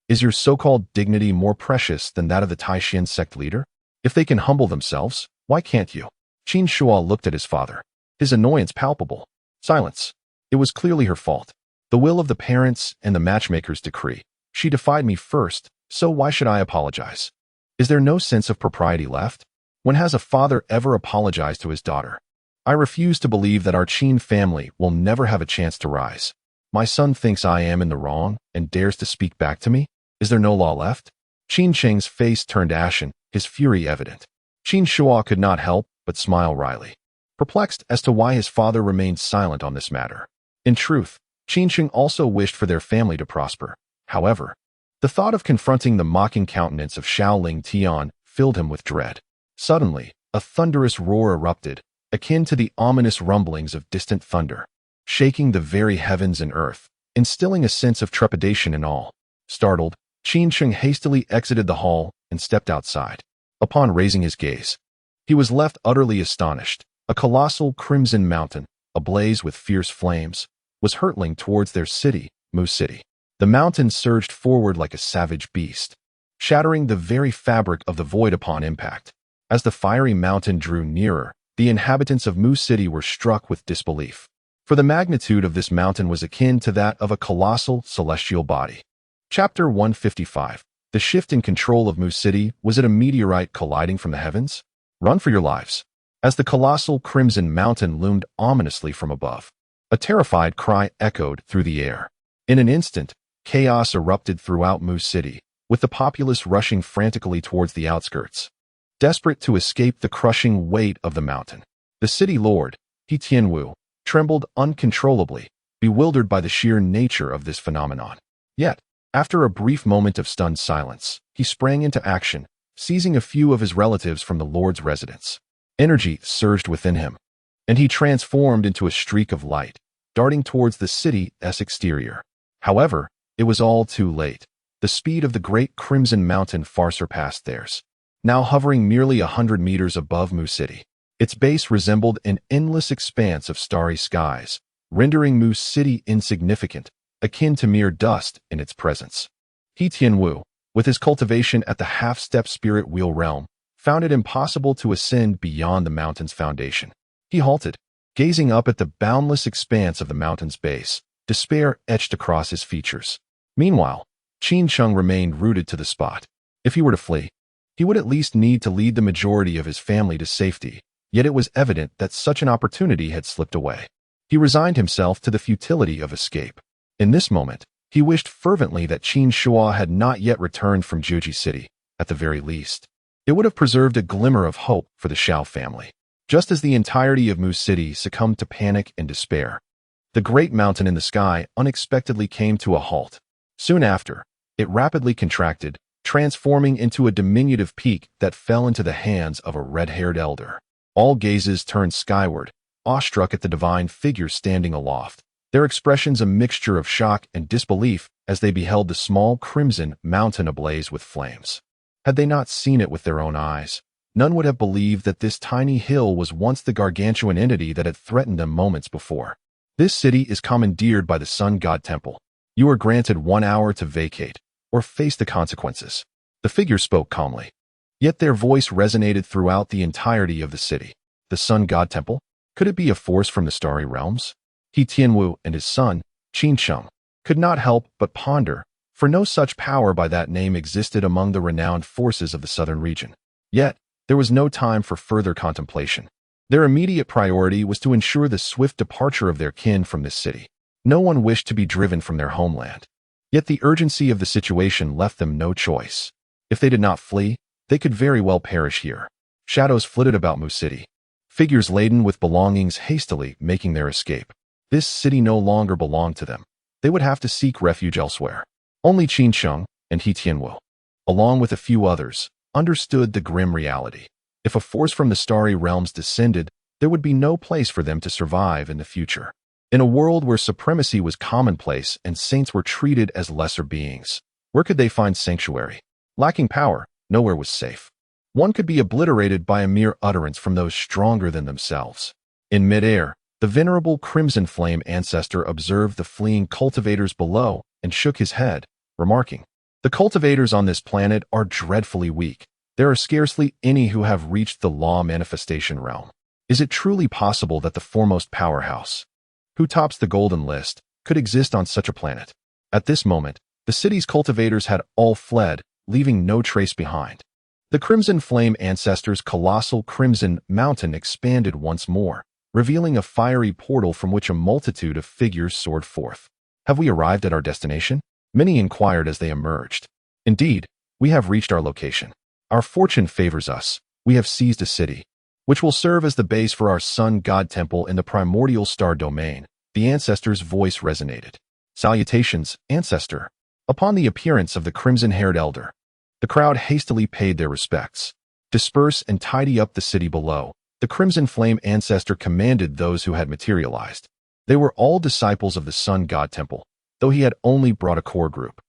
Is your so-called dignity more precious than that of the Taishin sect leader? If they can humble themselves, why can't you? Qin Shuo looked at his father, his annoyance palpable. Silence. It was clearly her fault. The will of the parents and the matchmaker's decree. She defied me first, so why should I apologize? Is there no sense of propriety left? When has a father ever apologized to his daughter? I refuse to believe that our Qin family will never have a chance to rise. My son thinks I am in the wrong and dares to speak back to me? Is there no law left? Qin Cheng's face turned ashen, his fury evident. Qin Shuo could not help but smile wryly, perplexed as to why his father remained silent on this matter. In truth, Qin Cheng also wished for their family to prosper. However, the thought of confronting the mocking countenance of Xiao Lingtian filled him with dread. Suddenly, a thunderous roar erupted, akin to the ominous rumblings of distant thunder, shaking the very heavens and earth, instilling a sense of trepidation in all. Startled, Qin Cheng hastily exited the hall and stepped outside. Upon raising his gaze, he was left utterly astonished. A colossal crimson mountain, ablaze with fierce flames, was hurtling towards their city, Mu City. The mountain surged forward like a savage beast, shattering the very fabric of the void upon impact. As the fiery mountain drew nearer, the inhabitants of Mu City were struck with disbelief, for the magnitude of this mountain was akin to that of a colossal celestial body. Chapter 155. The shift in control of Mu City. Was it a meteorite colliding from the heavens? Run for your lives. As the colossal crimson mountain loomed ominously from above, a terrified cry echoed through the air. In an instant, chaos erupted throughout Mu City, with the populace rushing frantically towards the outskirts, desperate to escape the crushing weight of the mountain. The city lord, He Tianwu, trembled uncontrollably, bewildered by the sheer nature of this phenomenon. Yet, after a brief moment of stunned silence, he sprang into action, seizing a few of his relatives from the lord's residence. Energy surged within him, and he transformed into a streak of light, darting towards the city's exterior. However, it was all too late. The speed of the great crimson mountain far surpassed theirs. Now hovering merely 100 meters above Mu City, its base resembled an endless expanse of starry skies, rendering Mu City insignificant, akin to mere dust in its presence. He Tianwu, with his cultivation at the half-step spirit wheel realm, found it impossible to ascend beyond the mountain's foundation. He halted, gazing up at the boundless expanse of the mountain's base, despair etched across his features. Meanwhile, Qin Cheng remained rooted to the spot. If he were to flee, he would at least need to lead the majority of his family to safety, yet it was evident that such an opportunity had slipped away. He resigned himself to the futility of escape. In this moment, he wished fervently that Qin Shuo had not yet returned from Juji City, at the very least. It would have preserved a glimmer of hope for the Xiao family. Just as the entirety of Mu City succumbed to panic and despair, the great mountain in the sky unexpectedly came to a halt. Soon after, it rapidly contracted, transforming into a diminutive peak that fell into the hands of a red-haired elder. All gazes turned skyward, awestruck at the divine figure standing aloft, their expressions a mixture of shock and disbelief as they beheld the small crimson mountain ablaze with flames. Had they not seen it with their own eyes, none would have believed that this tiny hill was once the gargantuan entity that had threatened them moments before. This city is commandeered by the Sun God Temple. You are granted 1 hour to vacate, or face the consequences. The figure spoke calmly, yet their voice resonated throughout the entirety of the city. The Sun God Temple? Could it be a force from the starry realms? He Tianwu and his son, Qin Cheng, could not help but ponder, for no such power by that name existed among the renowned forces of the southern region. Yet, there was no time for further contemplation. Their immediate priority was to ensure the swift departure of their kin from this city. No one wished to be driven from their homeland. Yet the urgency of the situation left them no choice. If they did not flee, they could very well perish here. Shadows flitted about Mu City, figures laden with belongings hastily making their escape. This city no longer belonged to them. They would have to seek refuge elsewhere. Only Qin Sheng and He Tianwu, along with a few others, understood the grim reality. If a force from the starry realms descended, there would be no place for them to survive in the future. In a world where supremacy was commonplace and saints were treated as lesser beings, where could they find sanctuary? Lacking power, nowhere was safe. One could be obliterated by a mere utterance from those stronger than themselves. In midair, the venerable Crimson Flame ancestor observed the fleeing cultivators below and shook his head, remarking, "The cultivators on this planet are dreadfully weak. There are scarcely any who have reached the law manifestation realm. Is it truly possible that the foremost powerhouse, who tops the Golden List, could exist on such a planet?" At this moment, the city's cultivators had all fled, leaving no trace behind. The Crimson Flame ancestor's colossal crimson mountain expanded once more, revealing a fiery portal from which a multitude of figures soared forth. "Have we arrived at our destination?" many inquired as they emerged. "Indeed, we have reached our location. Our fortune favors us. We have seized a city, which will serve as the base for our sun god temple in the primordial star domain." The ancestor's voice resonated. "Salutations, ancestor." Upon the appearance of the crimson-haired elder, the crowd hastily paid their respects. "Disperse and tidy up the city below," the Crimson Flame ancestor commanded those who had materialized. They were all disciples of the sun god temple, though he had only brought a core group.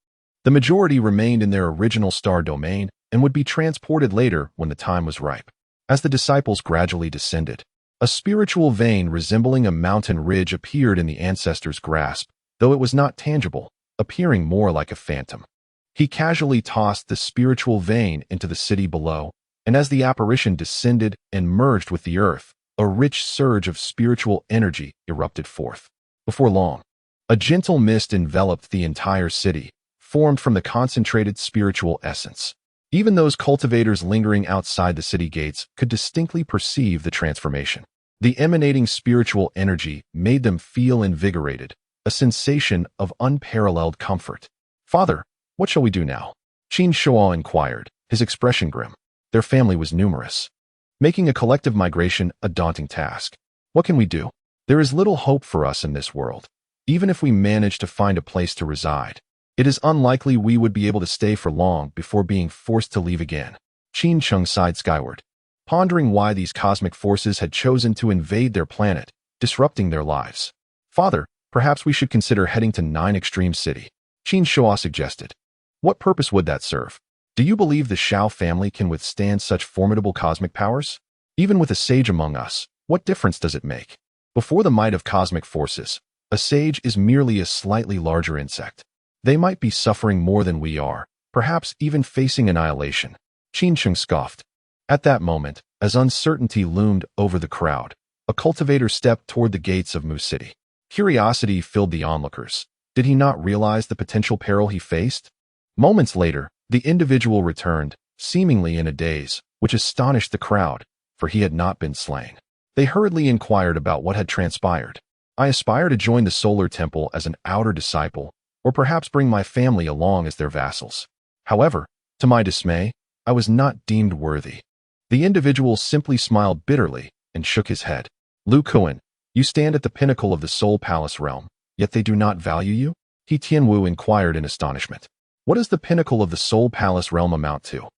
The majority remained in their original star domain and would be transported later when the time was ripe. As the disciples gradually descended, a spiritual vein resembling a mountain ridge appeared in the ancestor's grasp, though it was not tangible, appearing more like a phantom. He casually tossed the spiritual vein into the city below, and as the apparition descended and merged with the earth, a rich surge of spiritual energy erupted forth. Before long, a gentle mist enveloped the entire city, formed from the concentrated spiritual essence. Even those cultivators lingering outside the city gates could distinctly perceive the transformation. The emanating spiritual energy made them feel invigorated, a sensation of unparalleled comfort. "Father, what shall we do now?" Qin Shuo inquired, his expression grim. Their family was numerous, making a collective migration a daunting task. "What can we do? There is little hope for us in this world. Even if we manage to find a place to reside, it is unlikely we would be able to stay for long before being forced to leave again." Qin Sheng sighed skyward, pondering why these cosmic forces had chosen to invade their planet, disrupting their lives. "Father, perhaps we should consider heading to 9 Extreme City," Qin Shuo suggested. "What purpose would that serve? Do you believe the Xiao family can withstand such formidable cosmic powers? Even with a sage among us, what difference does it make? Before the might of cosmic forces, a sage is merely a slightly larger insect. They might be suffering more than we are, perhaps even facing annihilation." Qin Sheng scoffed. At that moment, as uncertainty loomed over the crowd, a cultivator stepped toward the gates of Mu City. Curiosity filled the onlookers. Did he not realize the potential peril he faced? Moments later, the individual returned, seemingly in a daze, which astonished the crowd, for he had not been slain. They hurriedly inquired about what had transpired. "I aspire to join the Solar Temple as an outer disciple, or perhaps bring my family along as their vassals. However, to my dismay, I was not deemed worthy." The individual simply smiled bitterly and shook his head. "Lu Kuan, you stand at the pinnacle of the Soul Palace realm, yet they do not value you?" He Tianwu inquired in astonishment. "What does the pinnacle of the Soul Palace realm amount to?"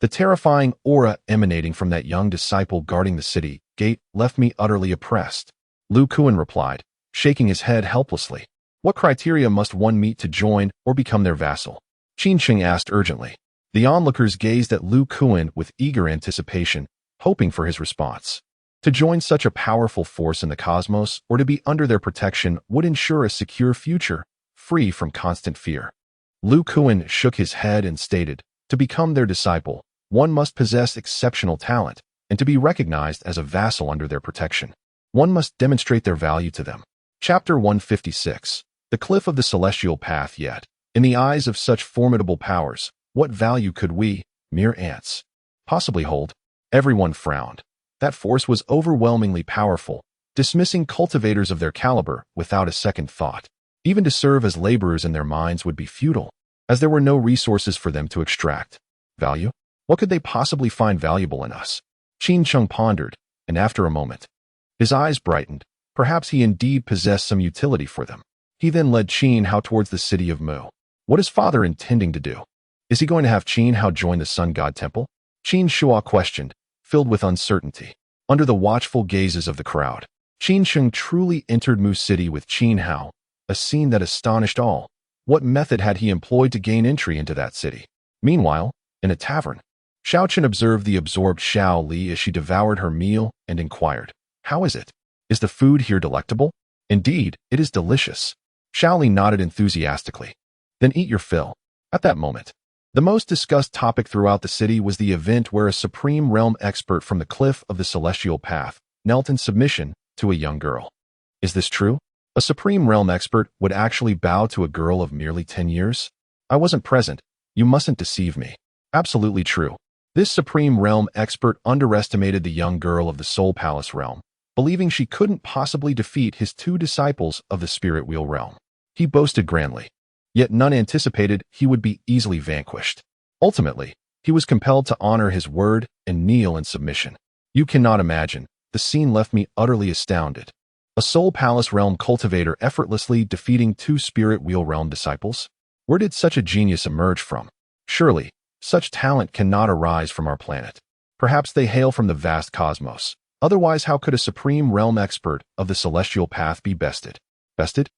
The terrifying aura emanating from that young disciple guarding the city gate left me utterly oppressed. Lu Kuan replied, shaking his head helplessly. "What criteria must one meet to join or become their vassal?" Qin Sheng asked urgently. The onlookers gazed at Lu Kuan with eager anticipation, hoping for his response. To join such a powerful force in the cosmos or to be under their protection would ensure a secure future, free from constant fear. Lu Kuan shook his head and stated, to become their disciple, one must possess exceptional talent, and to be recognized as a vassal under their protection, one must demonstrate their value to them. Chapter 156. The Cliff of the Celestial Path. Yet, in the eyes of such formidable powers, what value could we, mere ants, possibly hold? Everyone frowned. That force was overwhelmingly powerful, dismissing cultivators of their caliber without a second thought. Even to serve as laborers in their mines would be futile, as there were no resources for them to extract. Value? What could they possibly find valuable in us? Qin Cheng pondered, and after a moment, his eyes brightened. Perhaps he indeed possessed some utility for them. He then led Qin Hao towards the city of Mu. What is father intending to do? Is he going to have Qin Hao join the Sun God Temple? Qin Shua questioned, filled with uncertainty. Under the watchful gazes of the crowd, Qin Cheng truly entered Mu City with Qin Hao, a scene that astonished all. What method had he employed to gain entry into that city? Meanwhile, in a tavern, Xiao Chen observed the absorbed Xiao Li as she devoured her meal and inquired, "How is it? Is the food here delectable?" "Indeed, it is delicious." Xiao Li nodded enthusiastically. "Then eat your fill." At that moment, the most discussed topic throughout the city was the event where a supreme realm expert from the cliff of the celestial path knelt in submission to a young girl. Is this true? A supreme realm expert would actually bow to a girl of merely 10 years? I wasn't present. You mustn't deceive me. Absolutely true. This supreme realm expert underestimated the young girl of the Soul Palace realm, believing she couldn't possibly defeat his 2 disciples of the Spirit Wheel realm. He boasted grandly, yet none anticipated he would be easily vanquished. Ultimately, he was compelled to honor his word and kneel in submission. You cannot imagine, the scene left me utterly astounded. A Soul Palace realm cultivator effortlessly defeating 2 Spirit Wheel realm disciples? Where did such a genius emerge from? Surely, such talent cannot arise from our planet. Perhaps they hail from the vast cosmos. Otherwise, how could a supreme realm expert of the celestial path be bested? Bested?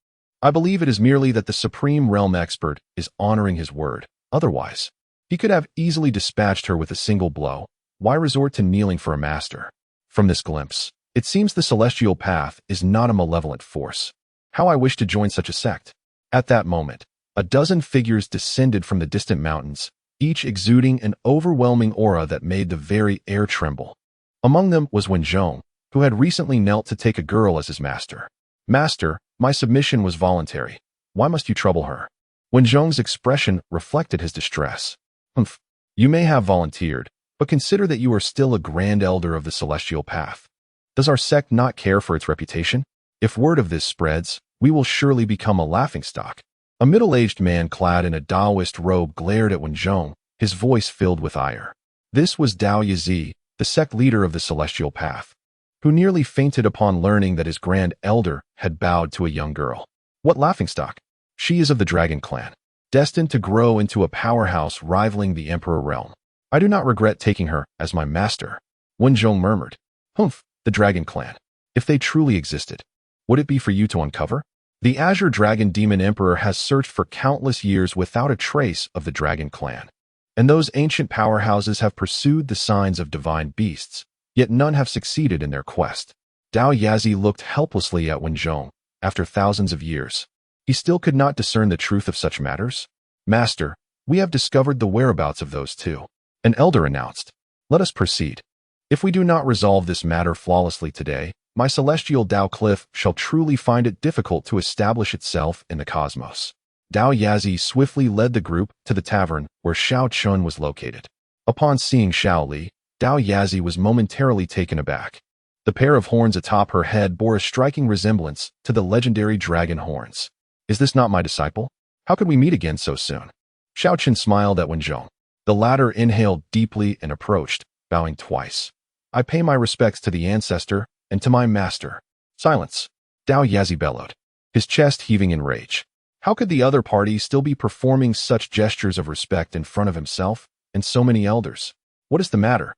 I believe it is merely that the supreme realm expert is honoring his word. Otherwise, he could have easily dispatched her with a single blow. Why resort to kneeling for a master? From this glimpse, it seems the celestial path is not a malevolent force. How I wish to join such a sect. At that moment, a dozen figures descended from the distant mountains, each exuding an overwhelming aura that made the very air tremble. Among them was Wen Zhong, who had recently knelt to take a girl as his master. "Master, my submission was voluntary. Why must you trouble her?" Wen Zhong's expression reflected his distress. "Humph, you may have volunteered, but consider that you are still a grand elder of the celestial path. Does our sect not care for its reputation? If word of this spreads, we will surely become a laughingstock." A middle-aged man clad in a Taoist robe glared at Wen Zhong, his voice filled with ire. This was Dao Yizi, the sect leader of the celestial path, who nearly fainted upon learning that his grand elder had bowed to a young girl. What laughingstock? She is of the Dragon Clan, destined to grow into a powerhouse rivaling the Emperor realm. I do not regret taking her as my master. Wen Zhong murmured. Humph, the Dragon Clan. If they truly existed, would it be for you to uncover? The Azure Dragon Demon Emperor has searched for countless years without a trace of the Dragon Clan, and those ancient powerhouses have pursued the signs of divine beasts, yet none have succeeded in their quest. Dao Yazi looked helplessly at Wen Zhong. After thousands of years, he still could not discern the truth of such matters. "Master, we have discovered the whereabouts of those 2. An elder announced. "Let us proceed. If we do not resolve this matter flawlessly today, my celestial Dao Cliff shall truly find it difficult to establish itself in the cosmos." Dao Yazi swiftly led the group to the tavern where Xiao Chen was located. Upon seeing Xiao Li, Dao Yazi was momentarily taken aback. The pair of horns atop her head bore a striking resemblance to the legendary dragon horns. "Is this not my disciple? How could we meet again so soon?" Xiao Chen smiled at Wen Zhong. The latter inhaled deeply and approached, bowing twice. "I pay my respects to the ancestor and to my master." "Silence!" Dao Yazi bellowed, his chest heaving in rage. How could the other party still be performing such gestures of respect in front of himself and so many elders? What is the matter?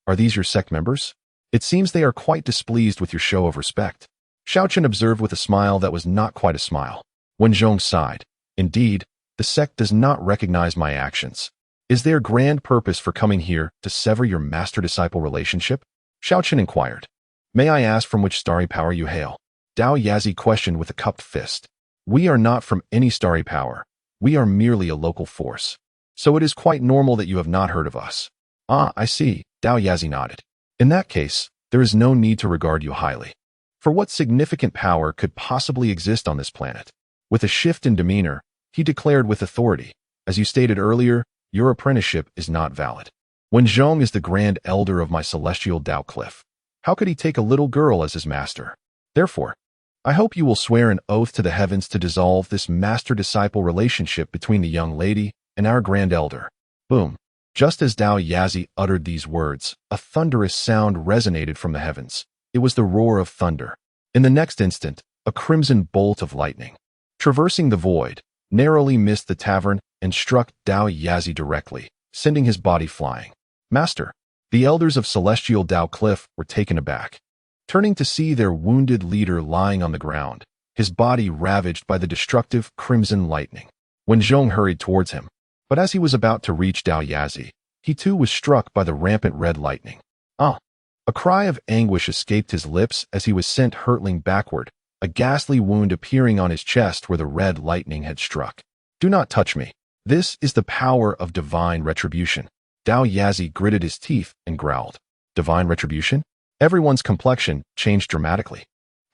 Are these your sect members? It seems they are quite displeased with your show of respect. Xiao Chen observed with a smile that was not quite a smile. Wen Zhong sighed. Indeed, the sect does not recognize my actions. Is their grand purpose for coming here to sever your master-disciple relationship? Xiao Chen inquired. May I ask from which starry power you hail? Dao Yazi questioned with a cupped fist. We are not from any starry power. We are merely a local force. So it is quite normal that you have not heard of us. Ah, I see, Dao Yazi nodded. In that case, there is no need to regard you highly. For what significant power could possibly exist on this planet? With a shift in demeanor, he declared with authority, as you stated earlier, your apprenticeship is not valid. Wen Zhong is the grand elder of my celestial Dao Cliff. How could he take a little girl as his master? Therefore, I hope you will swear an oath to the heavens to dissolve this master-disciple relationship between the young lady and our grand elder. Boom. Just as Dao Yazi uttered these words, a thunderous sound resonated from the heavens. It was the roar of thunder. In the next instant, a crimson bolt of lightning, traversing the void, narrowly missed the tavern and struck Dao Yazi directly, sending his body flying. Master, the elders of Celestial Dao Cliff were taken aback, turning to see their wounded leader lying on the ground, his body ravaged by the destructive crimson lightning. Wen Zhong hurried towards him, but as he was about to reach Dao Yazi, he too was struck by the rampant red lightning. Ah! A cry of anguish escaped his lips as he was sent hurtling backward, a ghastly wound appearing on his chest where the red lightning had struck. Do not touch me. This is the power of divine retribution. Dao Yazi gritted his teeth and growled. Divine retribution? Everyone's complexion changed dramatically.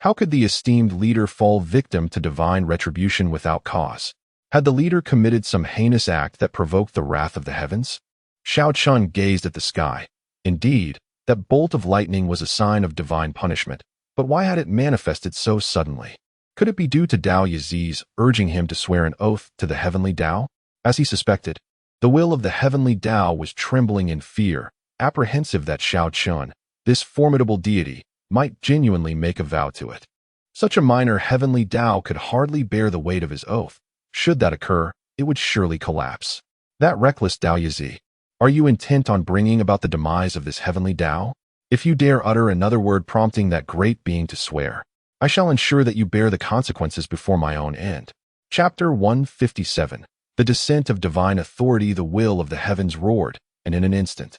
How could the esteemed leader fall victim to divine retribution without cause? Had the leader committed some heinous act that provoked the wrath of the heavens? Xiao Chen gazed at the sky. Indeed, that bolt of lightning was a sign of divine punishment, but why had it manifested so suddenly? Could it be due to Dao Yazi's urging him to swear an oath to the Heavenly Dao? As he suspected, the will of the Heavenly Dao was trembling in fear, apprehensive that Xiao Chen, this formidable deity, might genuinely make a vow to it. Such a minor Heavenly Dao could hardly bear the weight of his oath. Should that occur, it would surely collapse. That reckless Dao Yazi, are you intent on bringing about the demise of this Heavenly Dao? If you dare utter another word prompting that great being to swear, I shall ensure that you bear the consequences before my own end. Chapter 157. The descent of divine authority. The will of the heavens roared, and in an instant,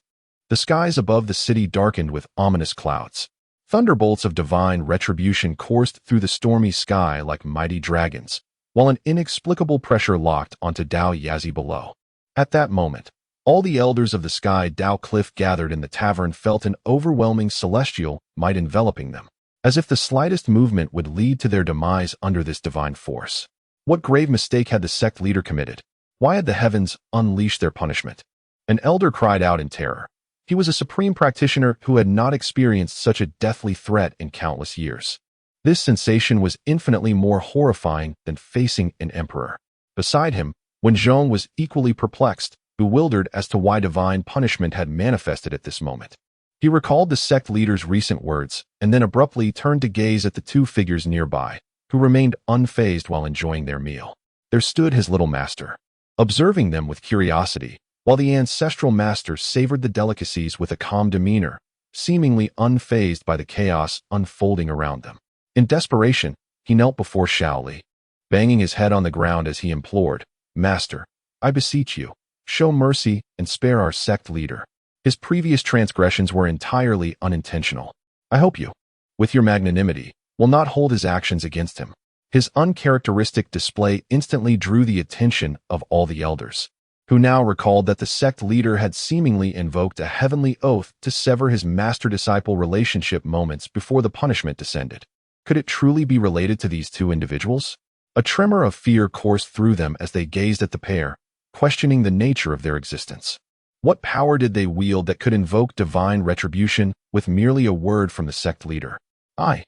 the skies above the city darkened with ominous clouds. Thunderbolts of divine retribution coursed through the stormy sky like mighty dragons, while an inexplicable pressure locked onto Dao Yazi below. At that moment, all the elders of the Sky Dao Cliff gathered in the tavern felt an overwhelming celestial might enveloping them, as if the slightest movement would lead to their demise under this divine force. What grave mistake had the sect leader committed? Why had the heavens unleashed their punishment? An elder cried out in terror. He was a supreme practitioner who had not experienced such a deathly threat in countless years. This sensation was infinitely more horrifying than facing an emperor. Beside him, Wen Zhong was equally perplexed, bewildered as to why divine punishment had manifested at this moment. He recalled the sect leader's recent words and then abruptly turned to gaze at the two figures nearby, who remained unfazed while enjoying their meal. There stood his little master, observing them with curiosity, while the ancestral master savored the delicacies with a calm demeanor, seemingly unfazed by the chaos unfolding around them. In desperation, he knelt before Shaoli, banging his head on the ground as he implored, "Master, I beseech you, show mercy and spare our sect leader. His previous transgressions were entirely unintentional. I hope you, with your magnanimity, will not hold his actions against him." His uncharacteristic display instantly drew the attention of all the elders, who now recalled that the sect leader had seemingly invoked a heavenly oath to sever his master-disciple relationship moments before the punishment descended. Could it truly be related to these two individuals? A tremor of fear coursed through them as they gazed at the pair, questioning the nature of their existence. What power did they wield that could invoke divine retribution with merely a word from the sect leader? I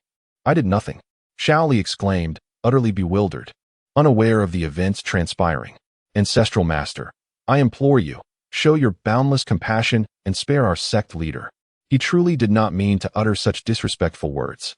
did nothing," Shaoli exclaimed, utterly bewildered, unaware of the events transpiring. "Ancestral Master, I implore you, show your boundless compassion and spare our sect leader. He truly did not mean to utter such disrespectful words."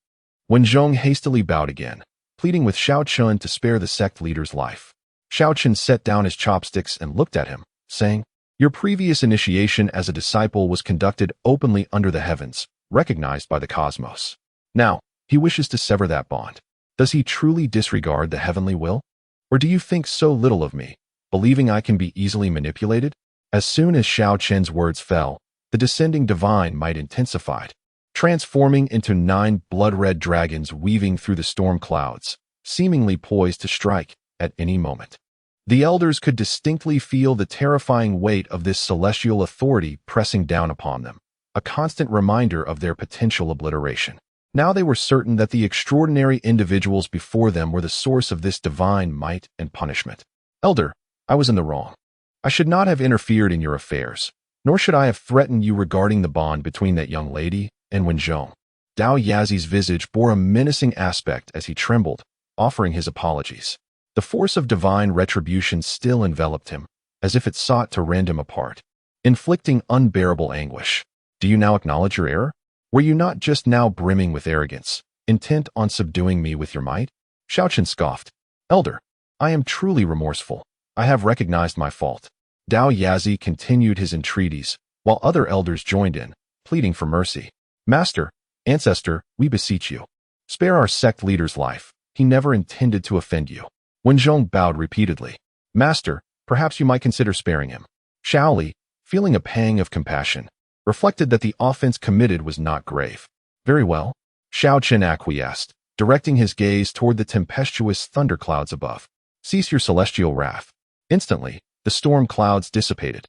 Wen Zhong hastily bowed again, pleading with Xiao Chen to spare the sect leader's life. Xiao Chen set down his chopsticks and looked at him, saying, "Your previous initiation as a disciple was conducted openly under the heavens, recognized by the cosmos. Now, he wishes to sever that bond. Does he truly disregard the heavenly will? Or do you think so little of me, believing I can be easily manipulated?" As soon as Xiao Chen's words fell, the descending divine might intensified, transforming into 9 blood-red dragons weaving through the storm clouds, seemingly poised to strike at any moment. The elders could distinctly feel the terrifying weight of this celestial authority pressing down upon them, a constant reminder of their potential obliteration. Now they were certain that the extraordinary individuals before them were the source of this divine might and punishment. "Elder, I was in the wrong. I should not have interfered in your affairs, nor should I have threatened you regarding the bond between that young lady and Wen Zhong. Dao Yazi's visage bore a menacing aspect as he trembled, offering his apologies. The force of divine retribution still enveloped him, as if it sought to rend him apart, inflicting unbearable anguish. Do you now acknowledge your error? Were you not just now brimming with arrogance, intent on subduing me with your might? Xiao Chen scoffed. Elder, I am truly remorseful. I have recognized my fault. Dao Yazi continued his entreaties, while other elders joined in, pleading for mercy. Master, Ancestor, we beseech you. Spare our sect leader's life. He never intended to offend you. Wenzhong bowed repeatedly. Master, perhaps you might consider sparing him. Shaoli, feeling a pang of compassion, reflected that the offense committed was not grave. Very well. Xiao Chen acquiesced, directing his gaze toward the tempestuous thunderclouds above. Cease your celestial wrath. Instantly, the storm clouds dissipated.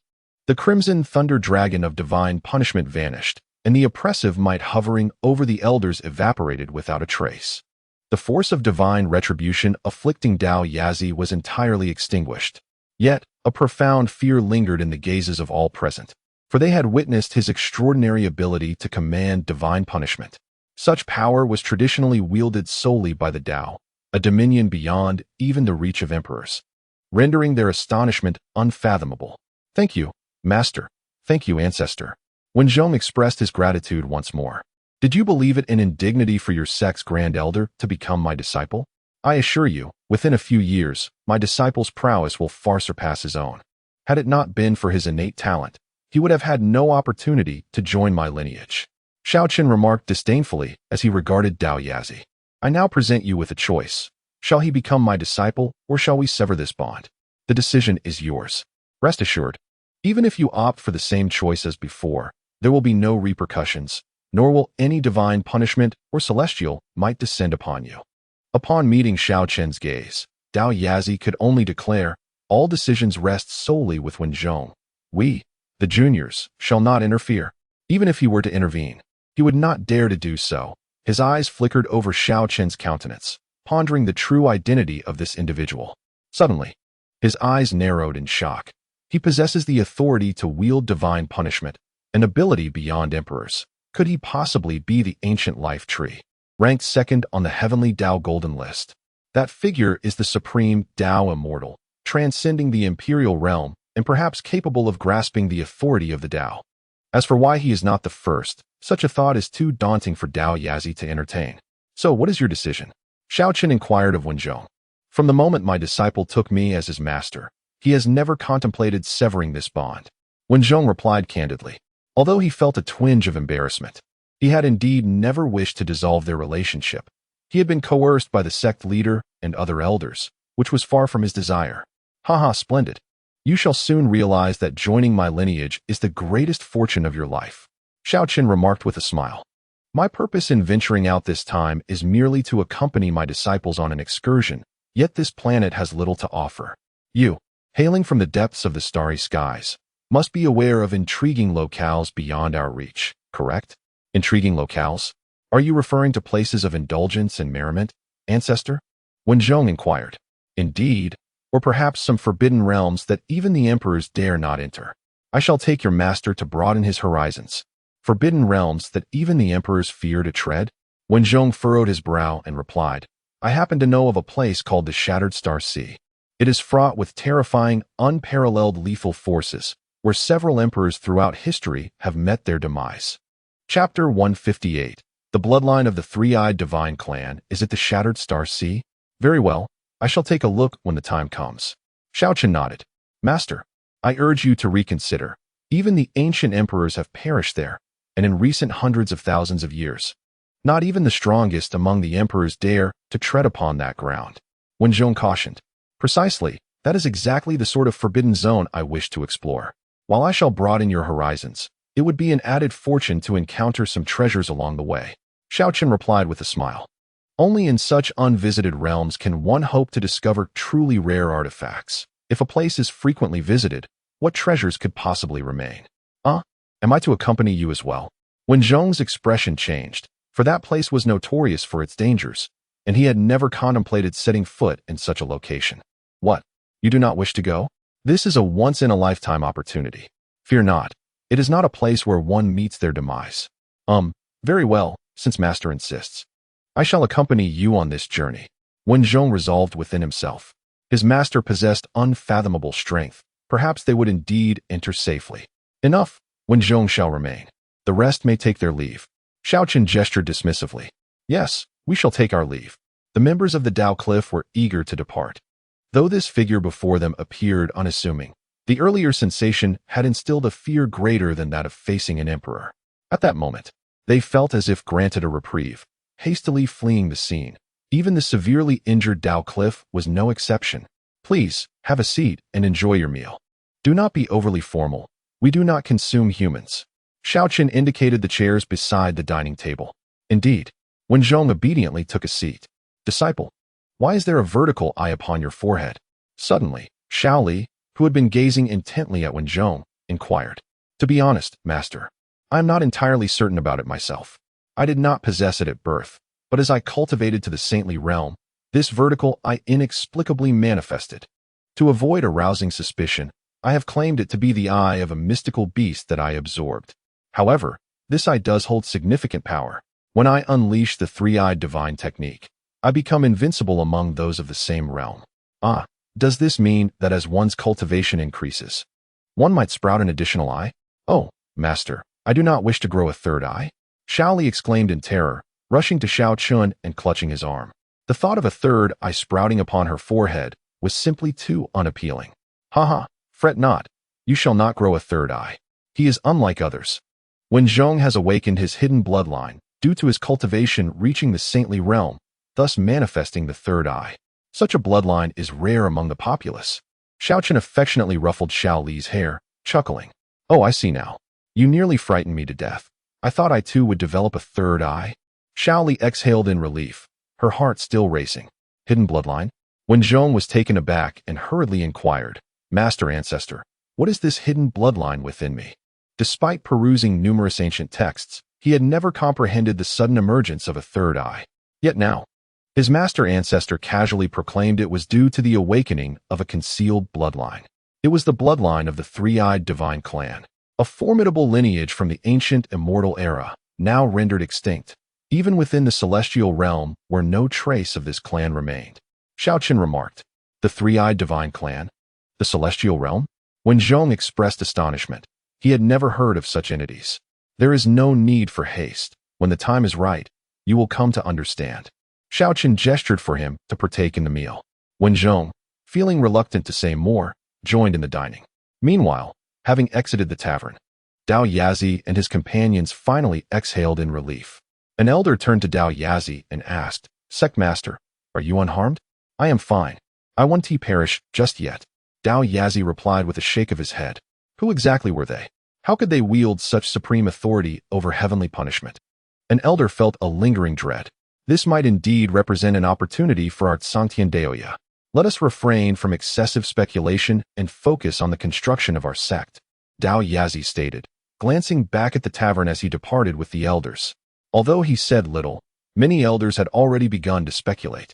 The crimson thunder dragon of divine punishment vanished, and the oppressive might hovering over the elders evaporated without a trace. The force of divine retribution afflicting Dao Yazi was entirely extinguished. Yet, a profound fear lingered in the gazes of all present, for they had witnessed his extraordinary ability to command divine punishment. Such power was traditionally wielded solely by the Dao, a dominion beyond even the reach of emperors, rendering their astonishment unfathomable. Thank you, Master. Thank you, Ancestor. Wenzhong expressed his gratitude once more. Did you believe it an indignity for your sect's grand elder to become my disciple? I assure you, within a few years, my disciple's prowess will far surpass his own. Had it not been for his innate talent, he would have had no opportunity to join my lineage. Xiao Chen remarked disdainfully as he regarded Dao Yazi. I now present you with a choice. Shall he become my disciple, or shall we sever this bond? The decision is yours. Rest assured, even if you opt for the same choice as before, there will be no repercussions, nor will any divine punishment or celestial might descend upon you. Upon meeting Xiao Chen's gaze, Dao Yazi could only declare, all decisions rest solely with Wenzhong. We, the juniors, shall not interfere. Even if he were to intervene, he would not dare to do so. His eyes flickered over Xiao Chen's countenance, pondering the true identity of this individual. Suddenly, his eyes narrowed in shock. He possesses the authority to wield divine punishment, an ability beyond emperors. Could he possibly be the ancient life tree, ranked second on the Heavenly Dao Golden List? That figure is the supreme Dao immortal, transcending the imperial realm and perhaps capable of grasping the authority of the Dao. As for why he is not the first, such a thought is too daunting for Dao Yazi to entertain. So what is your decision? Xiao Chen inquired of Wenzhong. From the moment my disciple took me as his master, he has never contemplated severing this bond. Wenzhong replied candidly. Although he felt a twinge of embarrassment, he had indeed never wished to dissolve their relationship. He had been coerced by the sect leader and other elders, which was far from his desire. Haha, splendid. You shall soon realize that joining my lineage is the greatest fortune of your life. Xiao Chen remarked with a smile. My purpose in venturing out this time is merely to accompany my disciples on an excursion, yet this planet has little to offer. You, hailing from the depths of the starry skies, must be aware of intriguing locales beyond our reach, correct? Intriguing locales? Are you referring to places of indulgence and merriment, Ancestor? Wenzhong inquired. Indeed, or perhaps some forbidden realms that even the emperors dare not enter. I shall take your master to broaden his horizons. Forbidden realms that even the emperors fear to tread? Wenzhong furrowed his brow and replied, I happen to know of a place called the Shattered Star Sea. It is fraught with terrifying, unparalleled lethal forces, where several emperors throughout history have met their demise. Chapter 158. The bloodline of the three-eyed divine clan is at the Shattered Star Sea? Very well, I shall take a look when the time comes. Xiao Chen nodded. Master, I urge you to reconsider. Even the ancient emperors have perished there, and in recent hundreds of thousands of years. Not even the strongest among the emperors dare to tread upon that ground. Wenzhong cautioned. Precisely, that is exactly the sort of forbidden zone I wish to explore. While I shall broaden your horizons, it would be an added fortune to encounter some treasures along the way. Xiao Chen replied with a smile. Only in such unvisited realms can one hope to discover truly rare artifacts. If a place is frequently visited, what treasures could possibly remain? Am I to accompany you as well? Wenzhong's expression changed, for that place was notorious for its dangers, and he had never contemplated setting foot in such a location. What? You do not wish to go? This is a once-in-a-lifetime opportunity. Fear not. It is not a place where one meets their demise. Very well, since Master insists. I shall accompany you on this journey. Wen Zhong resolved within himself. His master possessed unfathomable strength. Perhaps they would indeed enter safely. Enough. Wen Zhong shall remain. The rest may take their leave. Xiao Chen gestured dismissively. Yes, we shall take our leave. The members of the Dao Cliff were eager to depart. Though this figure before them appeared unassuming, the earlier sensation had instilled a fear greater than that of facing an emperor. At that moment, they felt as if granted a reprieve, hastily fleeing the scene. Even the severely injured Dao Cliff was no exception. Please, have a seat and enjoy your meal. Do not be overly formal. We do not consume humans. Xiao Chen indicated the chairs beside the dining table. Indeed, Wen Zhong obediently took a seat. Disciple, why is there a vertical eye upon your forehead? Suddenly, Xiao Li, who had been gazing intently at Wen Zhong, inquired. To be honest, Master, I am not entirely certain about it myself. I did not possess it at birth, but as I cultivated to the saintly realm, this vertical eye inexplicably manifested. To avoid arousing suspicion, I have claimed it to be the eye of a mystical beast that I absorbed. However, this eye does hold significant power. When I unleash the three-eyed divine technique, I become invincible among those of the same realm. Ah, does this mean that as one's cultivation increases, one might sprout an additional eye? Oh, Master, I do not wish to grow a third eye. Xiao Li exclaimed in terror, rushing to Xiao Chen and clutching his arm. The thought of a third eye sprouting upon her forehead was simply too unappealing. Ha, fret not. You shall not grow a third eye. He is unlike others. Wen Zhong has awakened his hidden bloodline due to his cultivation reaching the saintly realm, thus manifesting the third eye. Such a bloodline is rare among the populace. Xiao Chen affectionately ruffled Xiao Li's hair, chuckling. Oh, I see now. You nearly frightened me to death. I thought I too would develop a third eye. Xiao Li exhaled in relief, her heart still racing. Hidden bloodline? Wen Zhong was taken aback and hurriedly inquired, Master Ancestor, what is this hidden bloodline within me? Despite perusing numerous ancient texts, he had never comprehended the sudden emergence of a third eye. Yet now, his master ancestor casually proclaimed it was due to the awakening of a concealed bloodline. It was the bloodline of the three-eyed divine clan, a formidable lineage from the ancient immortal era, now rendered extinct. Even within the celestial realm where no trace of this clan remained. Xiao Chen remarked, the three-eyed divine clan? The celestial realm? Wen Zhong expressed astonishment. He had never heard of such entities. There is no need for haste. When the time is right, you will come to understand. Xiao Chen gestured for him to partake in the meal. Wen Zhong, feeling reluctant to say more, joined in the dining. Meanwhile, having exited the tavern, Dao Yazi and his companions finally exhaled in relief. An elder turned to Dao Yazi and asked, Sect Master, are you unharmed? I am fine. I won't perish just yet. Dao Yazi replied with a shake of his head. Who exactly were they? How could they wield such supreme authority over heavenly punishment? An elder felt a lingering dread. This might indeed represent an opportunity for our Tsangtian Daoya. Let us refrain from excessive speculation and focus on the construction of our sect, Dao Yazi stated, glancing back at the tavern as he departed with the elders. Although he said little, many elders had already begun to speculate.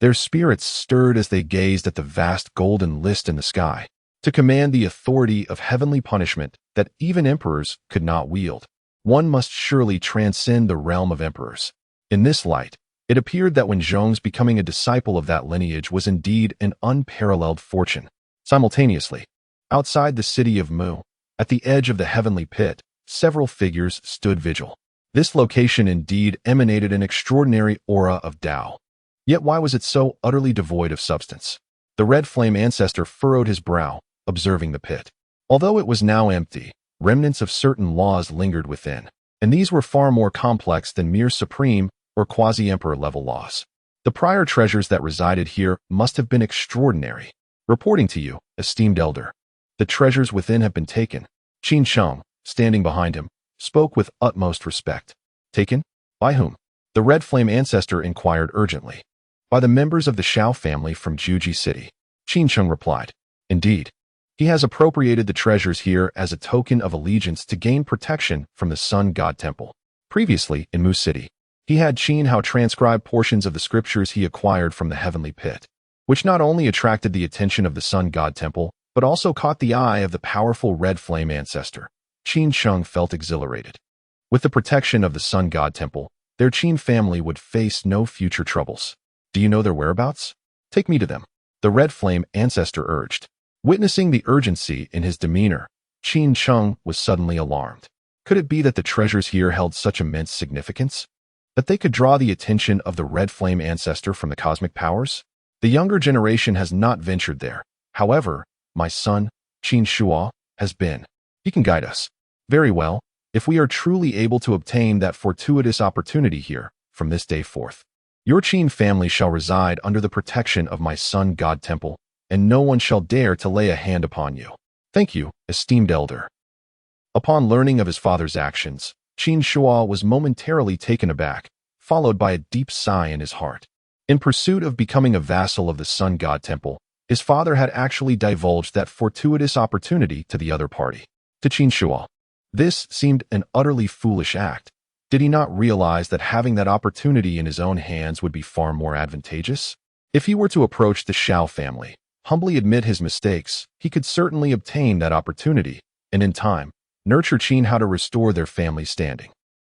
Their spirits stirred as they gazed at the vast golden list in the sky. To command the authority of heavenly punishment that even emperors could not wield, one must surely transcend the realm of emperors. In this light, it appeared that Wen Zhong's becoming a disciple of that lineage was indeed an unparalleled fortune. Simultaneously, outside the city of Mu, at the edge of the heavenly pit, several figures stood vigil. This location indeed emanated an extraordinary aura of Tao. Yet why was it so utterly devoid of substance? The red flame ancestor furrowed his brow, observing the pit. Although it was now empty, remnants of certain laws lingered within, and these were far more complex than mere supreme or quasi-emperor level laws. The prior treasures that resided here must have been extraordinary. Reporting to you, esteemed elder, the treasures within have been taken. Qin Sheng, standing behind him, spoke with utmost respect. Taken? By whom? The red flame ancestor inquired urgently. By the members of the Xiao family from Juji City. Qin Sheng replied. Indeed. He has appropriated the treasures here as a token of allegiance to gain protection from the Sun God Temple. Previously, in Mu City, he had Qin Hao transcribe portions of the scriptures he acquired from the heavenly pit, which not only attracted the attention of the Sun God Temple, but also caught the eye of the powerful red flame ancestor. Qin Sheng felt exhilarated. With the protection of the Sun God Temple, their Qin family would face no future troubles. Do you know their whereabouts? Take me to them, the Red Flame ancestor urged. Witnessing the urgency in his demeanor, Qin Cheng was suddenly alarmed. Could it be that the treasures here held such immense significance? That they could draw the attention of the Red Flame ancestor from the cosmic powers? The younger generation has not ventured there. However, my son, Qin Shuo, has been. He can guide us. Very well, if we are truly able to obtain that fortuitous opportunity here, from this day forth. Your Qin family shall reside under the protection of my Sun God Temple, and no one shall dare to lay a hand upon you. Thank you, esteemed elder. Upon learning of his father's actions, Qin Shuo was momentarily taken aback, followed by a deep sigh in his heart. In pursuit of becoming a vassal of the Sun God Temple, his father had actually divulged that fortuitous opportunity to the other party, to Qin Shuo. This seemed an utterly foolish act. Did he not realize that having that opportunity in his own hands would be far more advantageous? If he were to approach the Xiao family, humbly admit his mistakes, he could certainly obtain that opportunity, and in time, nurture Qin how to restore their family standing.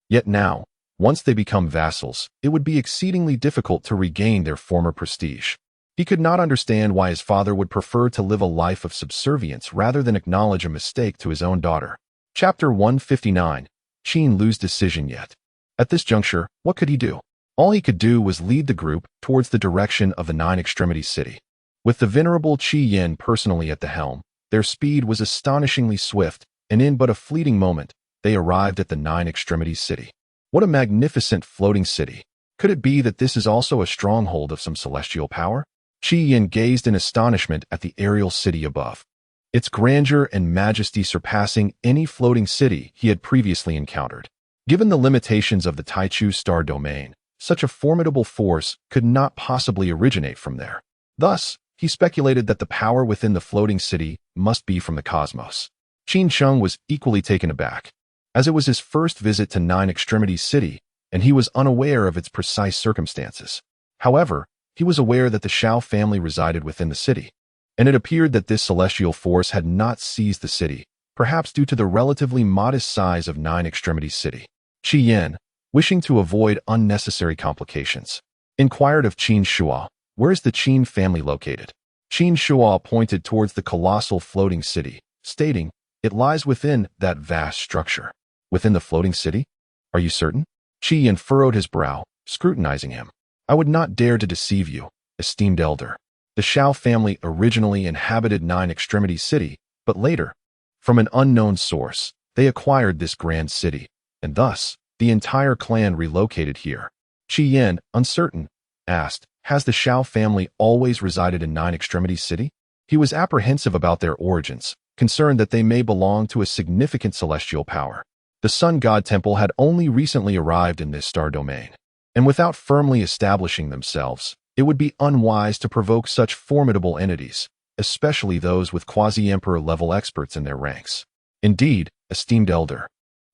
Yet now, once they become vassals, it would be exceedingly difficult to regain their former prestige. He could not understand why his father would prefer to live a life of subservience rather than acknowledge a mistake to his own daughter. Chapter 159. Qin Lu's decision yet. At this juncture, what could he do? All he could do was lead the group towards the direction of the Nine Extremities city. With the venerable Qi Yin personally at the helm, their speed was astonishingly swift, and in but a fleeting moment, they arrived at the Nine Extremities city. What a magnificent floating city! Could it be that this is also a stronghold of some celestial power? Qi Yin gazed in astonishment at the aerial city above, its grandeur and majesty surpassing any floating city he had previously encountered. Given the limitations of the Taichu star domain, such a formidable force could not possibly originate from there. Thus, he speculated that the power within the floating city must be from the cosmos. Qin Cheng was equally taken aback, as it was his first visit to Nine Extremities city, and he was unaware of its precise circumstances. However, he was aware that the Xiao family resided within the city, and it appeared that this celestial force had not seized the city, perhaps due to the relatively modest size of Nine Extremities city. Qi Yin, wishing to avoid unnecessary complications, inquired of Qin Shuo, "Where is the Qin family located?" Qin Shuo pointed towards the colossal floating city, stating, "It lies within that vast structure." Within the floating city? Are you certain? Qi Yin furrowed his brow, scrutinizing him. "I would not dare to deceive you, esteemed elder. The Xiao family originally inhabited Nine Extremities city, but later, from an unknown source, they acquired this grand city, and thus, the entire clan relocated here." Qi Yin, uncertain, asked, "Has the Xiao family always resided in Nine Extremities city?" He was apprehensive about their origins, concerned that they may belong to a significant celestial power. The Sun God Temple had only recently arrived in this star domain, and without firmly establishing themselves, it would be unwise to provoke such formidable entities, especially those with quasi-emperor level experts in their ranks. Indeed, esteemed elder,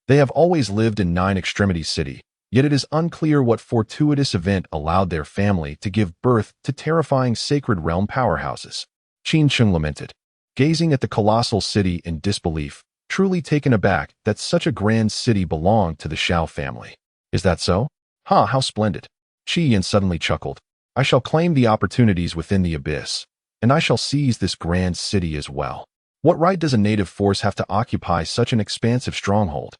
they have always lived in Nine Extremities city, yet it is unclear what fortuitous event allowed their family to give birth to terrifying sacred realm powerhouses. Qin Cheng lamented, gazing at the colossal city in disbelief, truly taken aback that such a grand city belonged to the Xiao family. "Is that so? How splendid." Qi Yin suddenly chuckled. "I shall claim the opportunities within the abyss, and I shall seize this grand city as well. What right does a native force have to occupy such an expansive stronghold?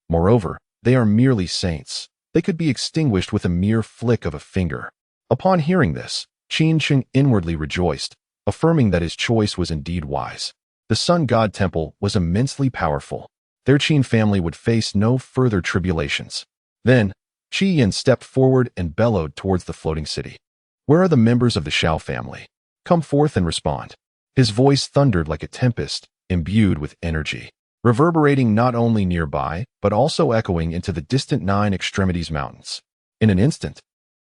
Moreover, they are merely saints. They could be extinguished with a mere flick of a finger." Upon hearing this, Qin Cheng inwardly rejoiced, affirming that his choice was indeed wise. The Sun God Temple was immensely powerful. Their Qin family would face no further tribulations. Then, Qi Yin stepped forward and bellowed towards the floating city. "Where are the members of the Xiao family? Come forth and respond." His voice thundered like a tempest, imbued with energy, reverberating not only nearby, but also echoing into the distant Nine Extremities mountains. In an instant,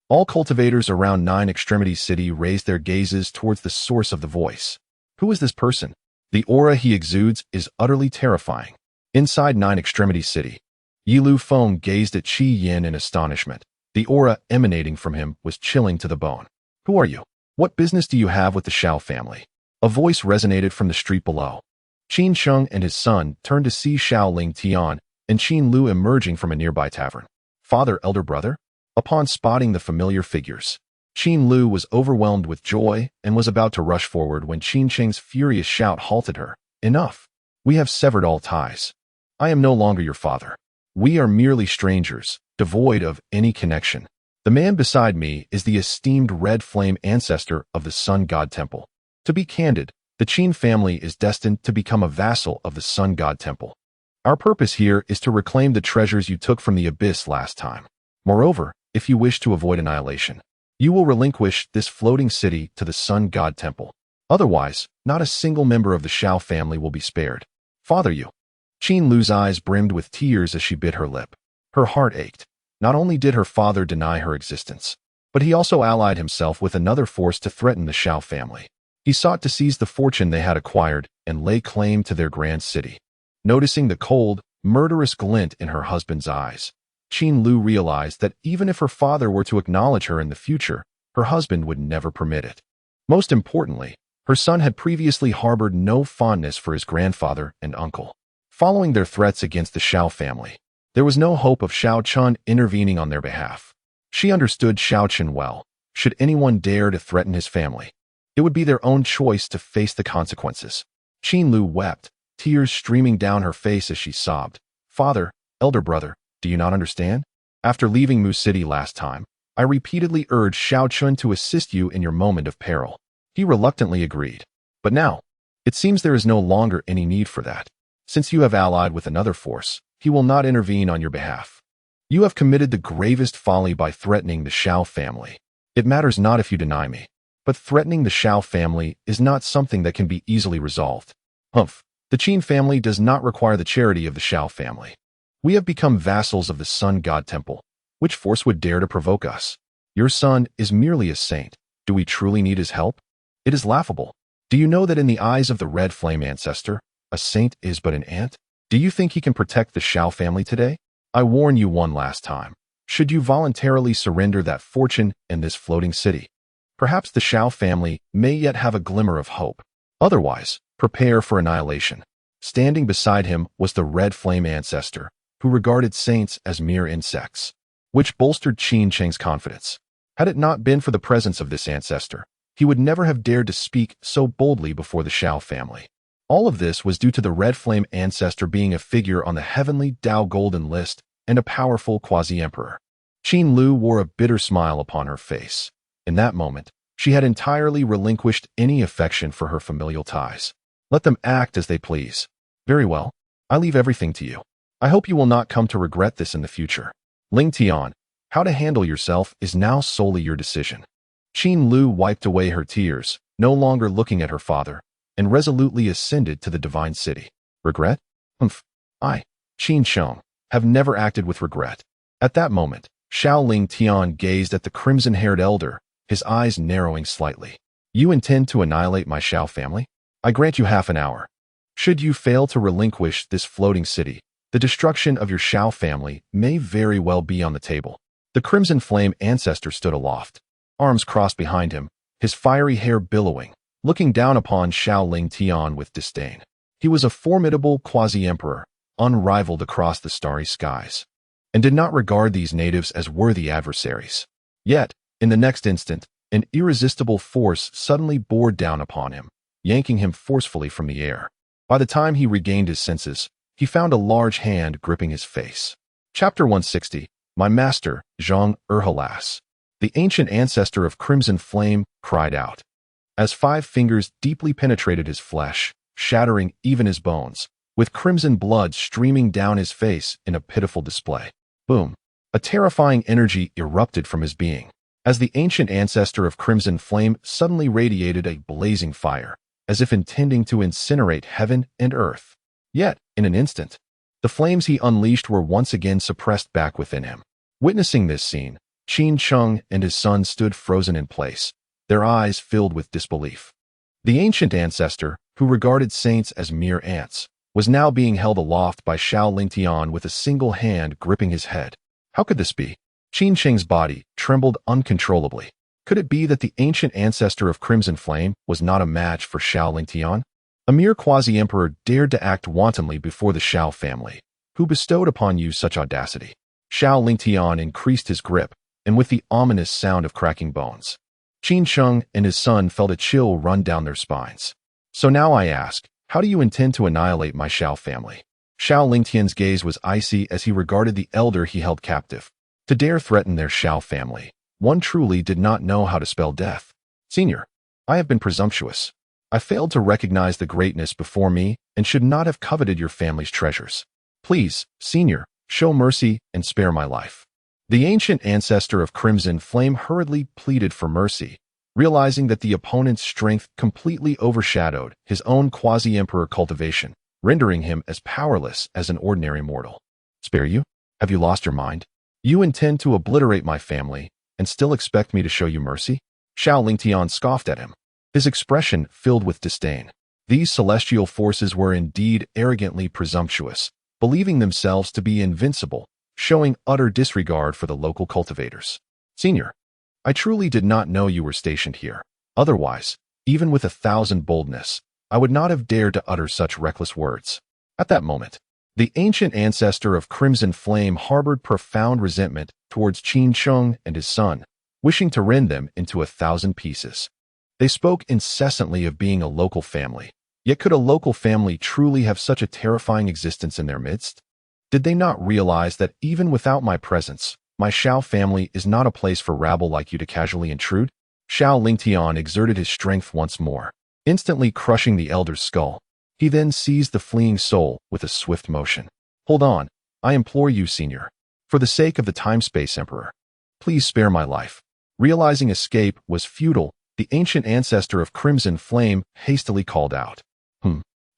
all cultivators around Nine Extremities city raised their gazes towards the source of the voice. Who is this person? The aura he exudes is utterly terrifying. Inside Nine Extremities city, Yilu Feng gazed at Qi Yin in astonishment. The aura emanating from him was chilling to the bone. "Who are you? What business do you have with the Xiao family?" A voice resonated from the street below. Qin Cheng and his son turned to see Xiao Ling Tian and Qin Lu emerging from a nearby tavern. "Father, elder brother?" Upon spotting the familiar figures, Qin Lu was overwhelmed with joy and was about to rush forward when Qin Cheng's furious shout halted her. Enough! We have severed all ties. I am no longer your father. We are merely strangers, devoid of any connection. The man beside me is the esteemed red flame ancestor of the Sun God Temple. To be candid, the Qin family is destined to become a vassal of the Sun God Temple. Our purpose here is to reclaim the treasures you took from the abyss last time. Moreover, if you wish to avoid annihilation, you will relinquish this floating city to the Sun God Temple. Otherwise, not a single member of the Xiao family will be spared. Father you. Qin Lu's eyes brimmed with tears as she bit her lip. Her heart ached. Not only did her father deny her existence, but he also allied himself with another force to threaten the Xiao family. He sought to seize the fortune they had acquired and lay claim to their grand city. Noticing the cold, murderous glint in her husband's eyes, Qin Lu realized that even if her father were to acknowledge her in the future, her husband would never permit it. Most importantly, her son had previously harbored no fondness for his grandfather and uncle. Following their threats against the Xiao family, there was no hope of Xiao Chen intervening on their behalf. She understood Xiao Chen well. Should anyone dare to threaten his family, it would be their own choice to face the consequences. Qin Lu wept, tears streaming down her face as she sobbed. Father, elder brother, do you not understand? After leaving Mu City last time, I repeatedly urged Xiao Chen to assist you in your moment of peril. He reluctantly agreed. But now, it seems there is no longer any need for that. Since you have allied with another force, he will not intervene on your behalf. You have committed the gravest folly by threatening the Xiao family. It matters not if you deny me, but threatening the Xiao family is not something that can be easily resolved. Humph, the Qin family does not require the charity of the Xiao family. We have become vassals of the Sun God Temple. Which force would dare to provoke us? Your son is merely a saint. Do we truly need his help? It is laughable. Do you know that in the eyes of the Red Flame ancestor, a saint is but an ant? Do you think he can protect the Xiao family today? I warn you one last time. Should you voluntarily surrender that fortune in this floating city, perhaps the Xiao family may yet have a glimmer of hope. Otherwise, prepare for annihilation. Standing beside him was the Red Flame ancestor, who regarded saints as mere insects, which bolstered Qin Cheng's confidence. Had it not been for the presence of this ancestor, he would never have dared to speak so boldly before the Xiao family. All of this was due to the Red Flame ancestor being a figure on the Heavenly Dao Golden List and a powerful quasi-emperor. Qin Lu wore a bitter smile upon her face. In that moment, she had entirely relinquished any affection for her familial ties. Let them act as they please. Very well, I leave everything to you. I hope you will not come to regret this in the future. Ling Tian, how to handle yourself is now solely your decision. Qin Lu wiped away her tears, no longer looking at her father, and resolutely ascended to the divine city. Regret? Humph. I, Qin Sheng, have never acted with regret. At that moment, Xiao Ling Tian gazed at the crimson-haired elder, his eyes narrowing slightly. You intend to annihilate my Xiao family? I grant you half an hour. Should you fail to relinquish this floating city, the destruction of your Xiao family may very well be on the table. The Crimson Flame ancestor stood aloft, arms crossed behind him, his fiery hair billowing, looking down upon Xiao Ling Tian with disdain. He was a formidable quasi-emperor, unrivaled across the starry skies, and did not regard these natives as worthy adversaries. Yet, in the next instant, an irresistible force suddenly bore down upon him, yanking him forcefully from the air. By the time he regained his senses, he found a large hand gripping his face. Chapter 160, My Master, Zhang Erhalas. The ancient ancestor of Crimson Flame cried out, as 5 fingers deeply penetrated his flesh, shattering even his bones, with crimson blood streaming down his face in a pitiful display. Boom! A terrifying energy erupted from his being, as the ancient ancestor of Crimson Flame suddenly radiated a blazing fire, as if intending to incinerate heaven and earth. Yet, in an instant, the flames he unleashed were once again suppressed back within him. Witnessing this scene, Qin Cheng and his son stood frozen in place, their eyes filled with disbelief. The ancient ancestor, who regarded saints as mere ants, was now being held aloft by Xiao Lingtian with a single hand gripping his head. How could this be? Qin Cheng's body trembled uncontrollably. Could it be that the ancient ancestor of Crimson Flame was not a match for Xiao Lingtian? A mere quasi-emperor dared to act wantonly before the Xiao family. Who bestowed upon you such audacity? Xiao Lingtian increased his grip, and with the ominous sound of cracking bones. Qin Sheng and his son felt a chill run down their spines. So now I ask, how do you intend to annihilate my Xiao family? Xiao Lingtian's gaze was icy as he regarded the elder he held captive. To dare threaten their Xiao family, one truly did not know how to spell death. Senior, I have been presumptuous. I failed to recognize the greatness before me and should not have coveted your family's treasures. Please, Senior, show mercy and spare my life. The ancient ancestor of Crimson Flame hurriedly pleaded for mercy, realizing that the opponent's strength completely overshadowed his own quasi-emperor cultivation, rendering him as powerless as an ordinary mortal. Spare you? Have you lost your mind? You intend to obliterate my family and still expect me to show you mercy? Xiao Lingtian scoffed at him, his expression filled with disdain. These celestial forces were indeed arrogantly presumptuous, believing themselves to be invincible, showing utter disregard for the local cultivators. Senior, I truly did not know you were stationed here. Otherwise, even with 1,000 boldness, I would not have dared to utter such reckless words. At that moment, the ancient ancestor of Crimson Flame harbored profound resentment towards Qin Sheng and his son, wishing to rend them into 1,000 pieces. They spoke incessantly of being a local family. Yet could a local family truly have such a terrifying existence in their midst? Did they not realize that even without my presence, my Xiao family is not a place for rabble like you to casually intrude? Xiao Lingtian exerted his strength once more, instantly crushing the elder's skull. He then seized the fleeing soul with a swift motion. Hold on, I implore you, Senior. For the sake of the Time-Space Emperor, please spare my life. Realizing escape was futile, the ancient ancestor of Crimson Flame hastily called out.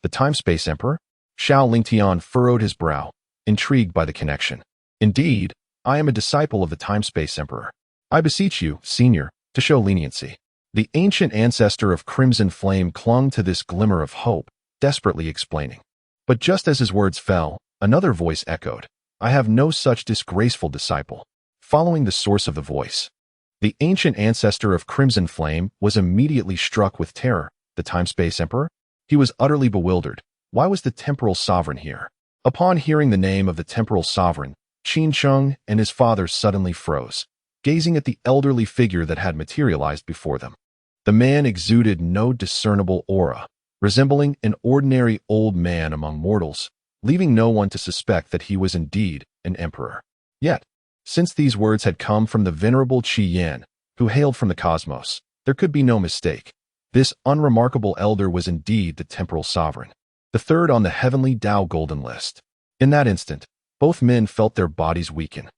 The Time-Space Emperor? Xiao Lingtian furrowed his brow, intrigued by the connection. Indeed, I am a disciple of the Time-Space Emperor. I beseech you, Senior, to show leniency. The ancient ancestor of Crimson Flame clung to this glimmer of hope, desperately explaining. But just as his words fell, another voice echoed. I have no such disgraceful disciple. Following the source of the voice, the ancient ancestor of Crimson Flame was immediately struck with terror. The Time-Space Emperor? He was utterly bewildered. Why was the temporal sovereign here? Upon hearing the name of the temporal sovereign, Qin Sheng and his father suddenly froze, gazing at the elderly figure that had materialized before them. The man exuded no discernible aura, resembling an ordinary old man among mortals, leaving no one to suspect that he was indeed an emperor. Yet, since these words had come from the venerable Qi Yan, who hailed from the cosmos, there could be no mistake. This unremarkable elder was indeed the temporal sovereign, the third on the Heavenly Dao Golden List. In that instant, both men felt their bodies weaken,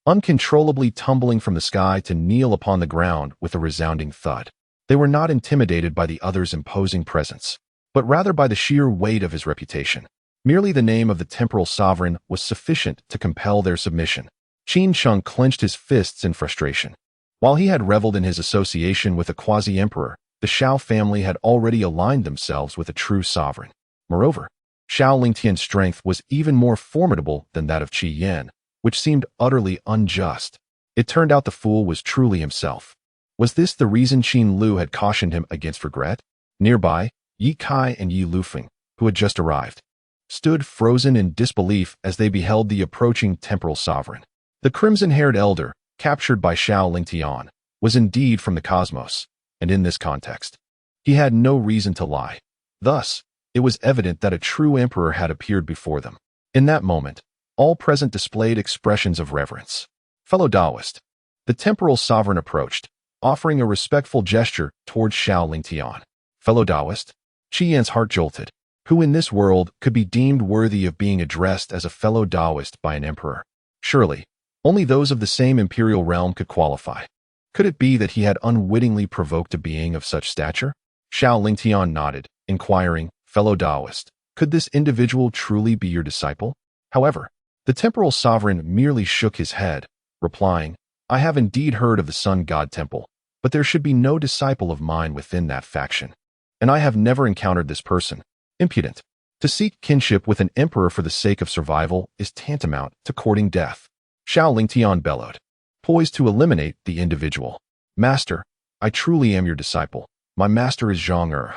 uncontrollably tumbling from the sky to kneel upon the ground with a resounding thud. They were not intimidated by the other's imposing presence, but rather by the sheer weight of his reputation. Merely the name of the temporal sovereign was sufficient to compel their submission. Qin Sheng clenched his fists in frustration. While he had reveled in his association with a quasi-emperor, the Xiao family had already aligned themselves with a true sovereign. Moreover, Xiao Lingtian's strength was even more formidable than that of Qi Yan, which seemed utterly unjust. It turned out the fool was truly himself. Was this the reason Qin Lu had cautioned him against regret? Nearby, Yi Kai and Yi Lufeng, who had just arrived, stood frozen in disbelief as they beheld the approaching temporal sovereign. The crimson-haired elder, captured by Xiao Lingtian, was indeed from the cosmos, and in this context, he had no reason to lie. Thus, it was evident that a true emperor had appeared before them. In that moment, all present displayed expressions of reverence. Fellow Taoist, the temporal sovereign approached, offering a respectful gesture towards Xiao Lingtian. Fellow Taoist, Qi Yan's heart jolted. Who in this world could be deemed worthy of being addressed as a fellow Taoist by an emperor? Surely, only those of the same imperial realm could qualify. Could it be that he had unwittingly provoked a being of such stature? Xiao Lingtian nodded, inquiring, fellow Taoist, could this individual truly be your disciple? However, the temporal sovereign merely shook his head, replying, I have indeed heard of the Sun God Temple, but there should be no disciple of mine within that faction. And I have never encountered this person. Impudent. To seek kinship with an emperor for the sake of survival is tantamount to courting death. Xiao Lingtian bellowed, poised to eliminate the individual. Master, I truly am your disciple. My master is Zhang Er.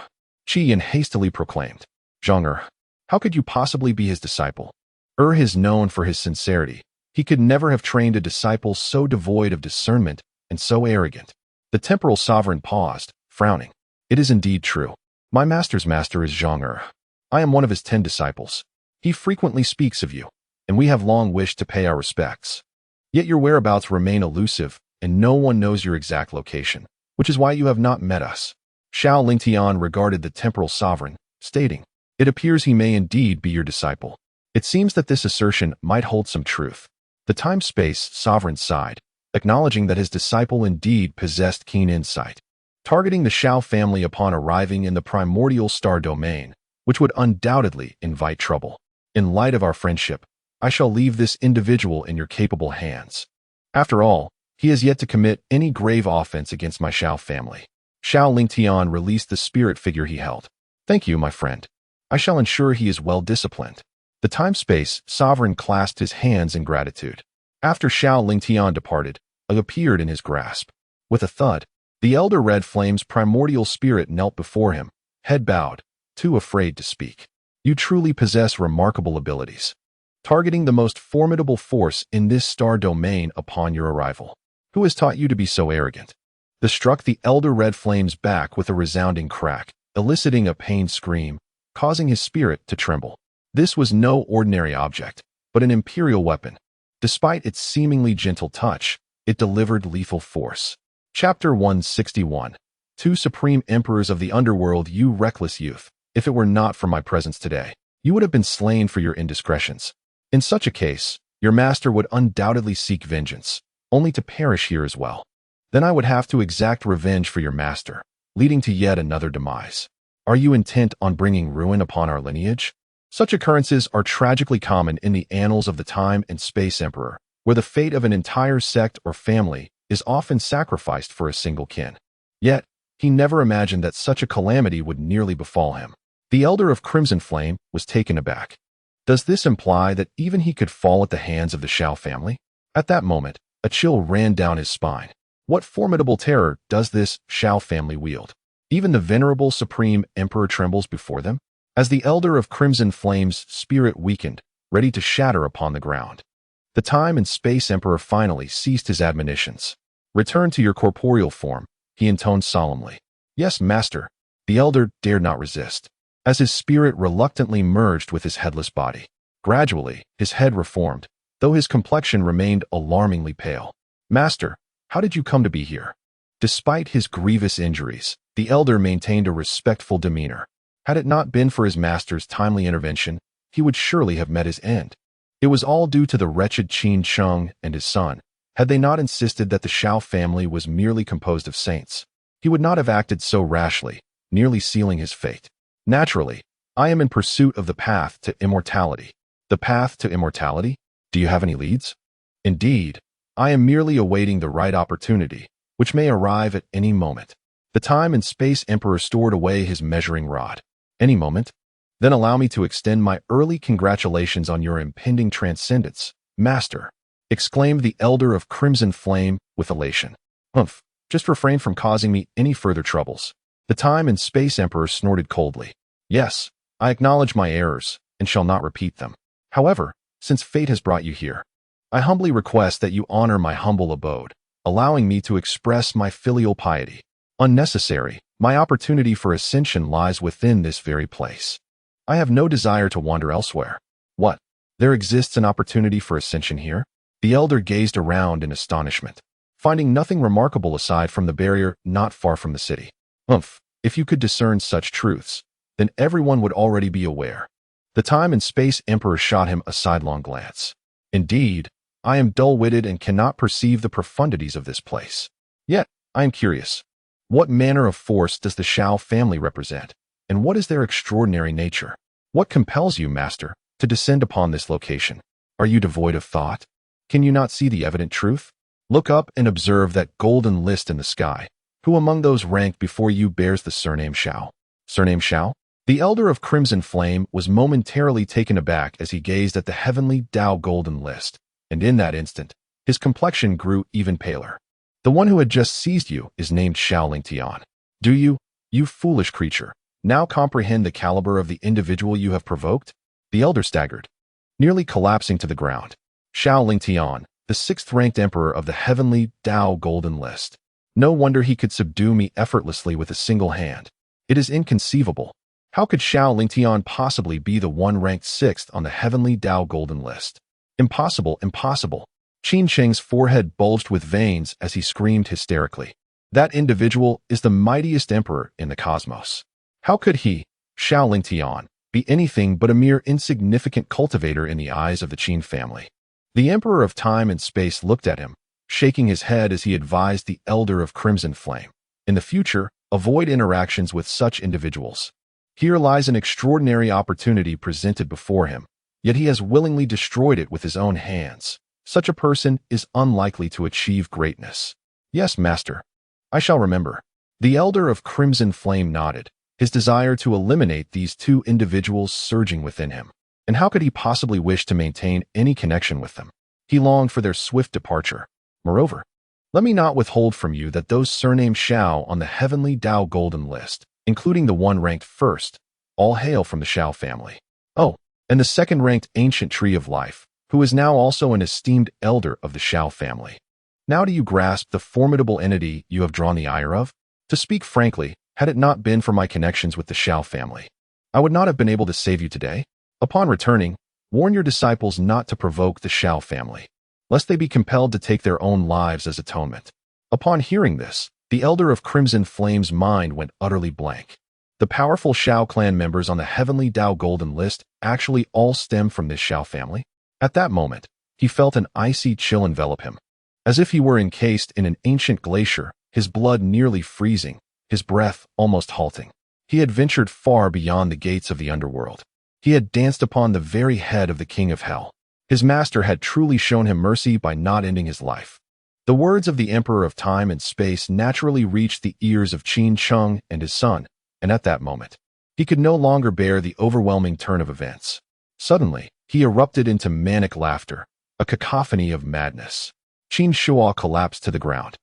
Qi Yan hastily proclaimed. Zhang Er, how could you possibly be his disciple? Er is known for his sincerity, He could never have trained a disciple so devoid of discernment and so arrogant. The temporal sovereign paused, frowning. It is indeed true. My master's master is Zhang. I am one of his 10 disciples. He frequently speaks of you, and we have long wished to pay our respects. Yet your whereabouts remain elusive, and no one knows your exact location, which is why you have not met us. Xiao Lingtian regarded the temporal sovereign, stating, It appears he may indeed be your disciple. It seems that this assertion might hold some truth. The time-space sovereign sighed, acknowledging that his disciple indeed possessed keen insight. Targeting the Xiao family upon arriving in the primordial star domain, which would undoubtedly invite trouble. In light of our friendship, I shall leave this individual in your capable hands. After all, he has yet to commit any grave offense against my Xiao family. Xiao Lingtian released the spirit figure he held. Thank you, my friend. I shall ensure he is well disciplined. The time-space sovereign clasped his hands in gratitude. After Xiao Lingtian departed, it appeared in his grasp. With a thud, the elder red flame's primordial spirit knelt before him, head bowed, too afraid to speak. You truly possess remarkable abilities. Targeting the most formidable force in this star domain upon your arrival. Who has taught you to be so arrogant? This struck the elder red flame's back with a resounding crack, eliciting a pained scream, causing his spirit to tremble. This was no ordinary object, but an imperial weapon. Despite its seemingly gentle touch, it delivered lethal force. Chapter 161. 2 Supreme Emperors of the Underworld. You reckless youth, if it were not for my presence today, you would have been slain for your indiscretions. In such a case, your master would undoubtedly seek vengeance, only to perish here as well. Then I would have to exact revenge for your master, leading to yet another demise. Are you intent on bringing ruin upon our lineage? Such occurrences are tragically common in the annals of the time and space emperor, where the fate of an entire sect or family is often sacrificed for a single kin. Yet, he never imagined that such a calamity would nearly befall him. The elder of Crimson Flame was taken aback. Does this imply that even he could fall at the hands of the Xiao family? At that moment, a chill ran down his spine. What formidable terror does this Xiao family wield? Even the venerable Supreme Emperor trembles before them? As the elder of Crimson Flame's spirit weakened, ready to shatter upon the ground, the time and space emperor finally ceased his admonitions. Return to your corporeal form, he intoned solemnly. Yes, master. The elder dared not resist, as his spirit reluctantly merged with his headless body. Gradually, his head reformed, though his complexion remained alarmingly pale. Master, how did you come to be here? Despite his grievous injuries, the elder maintained a respectful demeanor. Had it not been for his master's timely intervention, he would surely have met his end. It was all due to the wretched Qin Sheng and his son. Had they not insisted that the Xiao family was merely composed of saints, he would not have acted so rashly, nearly sealing his fate. Naturally, I am in pursuit of the path to immortality. The path to immortality? Do you have any leads? Indeed, I am merely awaiting the right opportunity, which may arrive at any moment. The time and space emperor stored away his measuring rod. Any moment? Then allow me to extend my early congratulations on your impending transcendence, master, exclaimed the elder of Crimson Flame with elation. Humph, just refrain from causing me any further troubles. The time and space emperor snorted coldly. Yes, I acknowledge my errors and shall not repeat them. However, since fate has brought you here, I humbly request that you honor my humble abode, allowing me to express my filial piety. Unnecessary, my opportunity for ascension lies within this very place. I have no desire to wander elsewhere. What? There exists an opportunity for ascension here? The elder gazed around in astonishment, finding nothing remarkable aside from the barrier not far from the city. Humph, if you could discern such truths, then everyone would already be aware. The time and space emperor shot him a sidelong glance. Indeed, I am dull-witted and cannot perceive the profundities of this place. Yet, I am curious. What manner of force does the Xiao family represent, and what is their extraordinary nature? What compels you, master, to descend upon this location? Are you devoid of thought? Can you not see the evident truth? Look up and observe that golden list in the sky. Who among those ranked before you bears the surname Xiao? Surname Xiao? The elder of Crimson Flame was momentarily taken aback as he gazed at the Heavenly Dao Golden List, and in that instant, his complexion grew even paler. The one who had just seized you is named Xiao Lingtian. Do you, you foolish creature, now comprehend the caliber of the individual you have provoked? The elder staggered, nearly collapsing to the ground. Xiao Lingtian, the sixth-ranked emperor of the Heavenly Dao Golden List. No wonder he could subdue me effortlessly with a single hand. It is inconceivable. How could Xiao Lingtian possibly be the one ranked sixth on the Heavenly Dao Golden List? Impossible, impossible. Qin Cheng's forehead bulged with veins as he screamed hysterically. That individual is the mightiest emperor in the cosmos. How could he, Xiao Lingtian, be anything but a mere insignificant cultivator in the eyes of the Qin family? The Emperor of Time and Space looked at him, shaking his head as he advised the Elder of Crimson Flame. In the future, avoid interactions with such individuals. Here lies an extraordinary opportunity presented before him, yet he has willingly destroyed it with his own hands. Such a person is unlikely to achieve greatness. Yes, Master. I shall remember. The Elder of Crimson Flame nodded, his desire to eliminate these two individuals surging within him. And how could he possibly wish to maintain any connection with them? He longed for their swift departure. Moreover, let me not withhold from you that those surnamed Xiao on the Heavenly Dao Golden List, including the one ranked first, all hail from the Xiao family. Oh, and the second-ranked Ancient Tree of Life, who is now also an esteemed elder of the Xiao family. Now do you grasp the formidable entity you have drawn the ire of? To speak frankly, had it not been for my connections with the Xiao family, I would not have been able to save you today. Upon returning, warn your disciples not to provoke the Xiao family, lest they be compelled to take their own lives as atonement. Upon hearing this, the Elder of Crimson Flame's mind went utterly blank. The powerful Xiao clan members on the Heavenly Dao Golden List actually all stem from this Xiao family? At that moment, he felt an icy chill envelop him. As if he were encased in an ancient glacier, his blood nearly freezing, his breath almost halting. He had ventured far beyond the gates of the underworld. He had danced upon the very head of the King of Hell. His master had truly shown him mercy by not ending his life. The words of the Emperor of Time and Space naturally reached the ears of Qin Cheng and his son, and at that moment, he could no longer bear the overwhelming turn of events. Suddenly, he erupted into manic laughter, a cacophony of madness. Qin Shuo collapsed to the ground,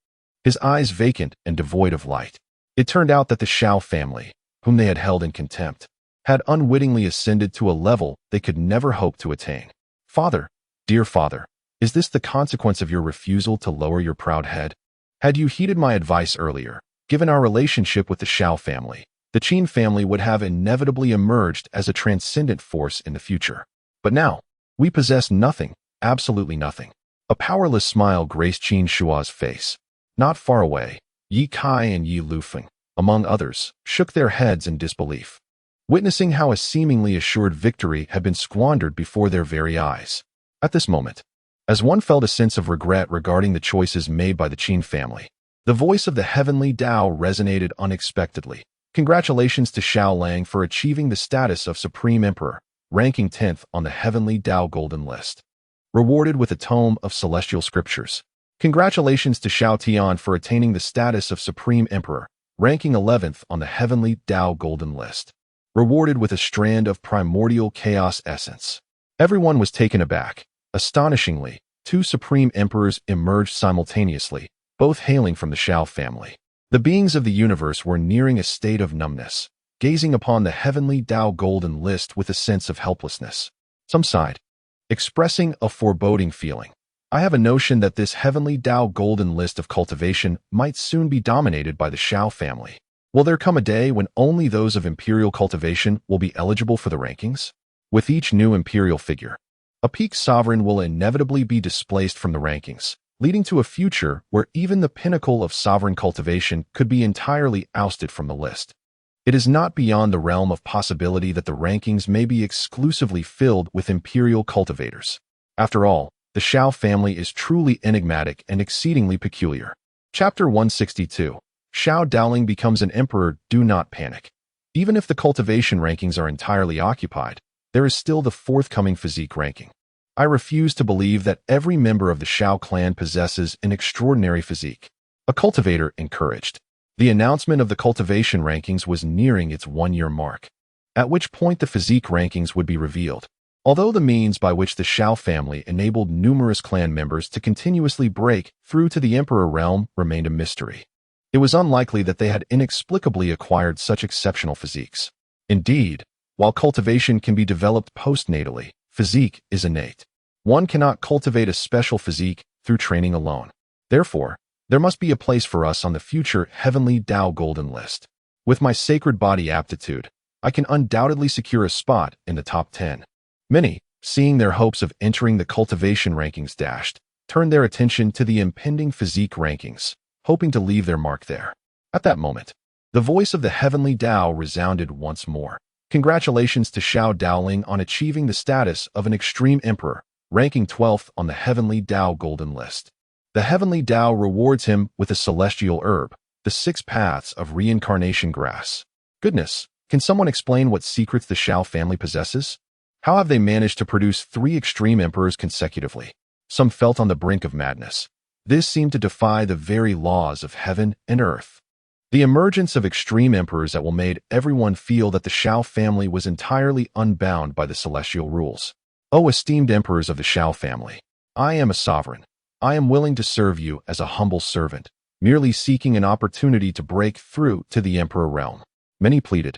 his eyes vacant and devoid of light. It turned out that the Xiao family, whom they had held in contempt, had unwittingly ascended to a level they could never hope to attain. Father, dear father, is this the consequence of your refusal to lower your proud head? Had you heeded my advice earlier, given our relationship with the Xiao family, the Qin family would have inevitably emerged as a transcendent force in the future. But now, we possess nothing, absolutely nothing. A powerless smile graced Qin Shua's face. Not far away, Yi Kai and Yi Lufeng, among others, shook their heads in disbelief, witnessing how a seemingly assured victory had been squandered before their very eyes. At this moment, as one felt a sense of regret regarding the choices made by the Qin family, the voice of the Heavenly Dao resonated unexpectedly. Congratulations to Xiao Lang for achieving the status of Supreme Emperor, ranking 10th on the Heavenly Dao Golden List. Rewarded with a tome of celestial scriptures. Congratulations to Xiao Tian for attaining the status of Supreme Emperor, ranking 11th on the Heavenly Dao Golden List. Rewarded with a strand of primordial chaos essence. Everyone was taken aback. Astonishingly, two Supreme Emperors emerged simultaneously, both hailing from the Xiao family. The beings of the universe were nearing a state of numbness, gazing upon the Heavenly Dao Golden List with a sense of helplessness. Some sighed, expressing a foreboding feeling. I have a notion that this Heavenly Dao Golden List of cultivation might soon be dominated by the Xiao family. Will there come a day when only those of imperial cultivation will be eligible for the rankings? With each new imperial figure, a peak sovereign will inevitably be displaced from the rankings, leading to a future where even the pinnacle of sovereign cultivation could be entirely ousted from the list. It is not beyond the realm of possibility that the rankings may be exclusively filled with imperial cultivators. After all, the Xiao family is truly enigmatic and exceedingly peculiar. Chapter 162. Xiao Daoling becomes an emperor. Do not panic. Even if the cultivation rankings are entirely occupied, there is still the forthcoming physique ranking. I refuse to believe that every member of the Xiao clan possesses an extraordinary physique. A cultivator encouraged. The announcement of the cultivation rankings was nearing its one-year mark, at which point the physique rankings would be revealed. Although the means by which the Xiao family enabled numerous clan members to continuously break through to the emperor realm remained a mystery, it was unlikely that they had inexplicably acquired such exceptional physiques. Indeed, while cultivation can be developed postnatally, physique is innate. One cannot cultivate a special physique through training alone. Therefore, there must be a place for us on the future Heavenly Dao Golden List. With my sacred body aptitude, I can undoubtedly secure a spot in the top 10. Many, seeing their hopes of entering the cultivation rankings dashed, turned their attention to the impending physique rankings, hoping to leave their mark there. At that moment, the voice of the Heavenly Dao resounded once more. Congratulations to Xiao Daoling on achieving the status of an extreme emperor, ranking 12th on the Heavenly Dao Golden List. The Heavenly Dao rewards him with a celestial herb, the 6 paths of reincarnation grass. Goodness, can someone explain what secrets the Xiao family possesses? How have they managed to produce 3 extreme emperors consecutively? Some felt on the brink of madness. This seemed to defy the very laws of heaven and earth. The emergence of extreme emperors that will made everyone feel that the Xiao family was entirely unbound by the celestial rules. O esteemed emperors of the Xiao family, I am a sovereign. I am willing to serve you as a humble servant, merely seeking an opportunity to break through to the emperor realm. Many pleaded,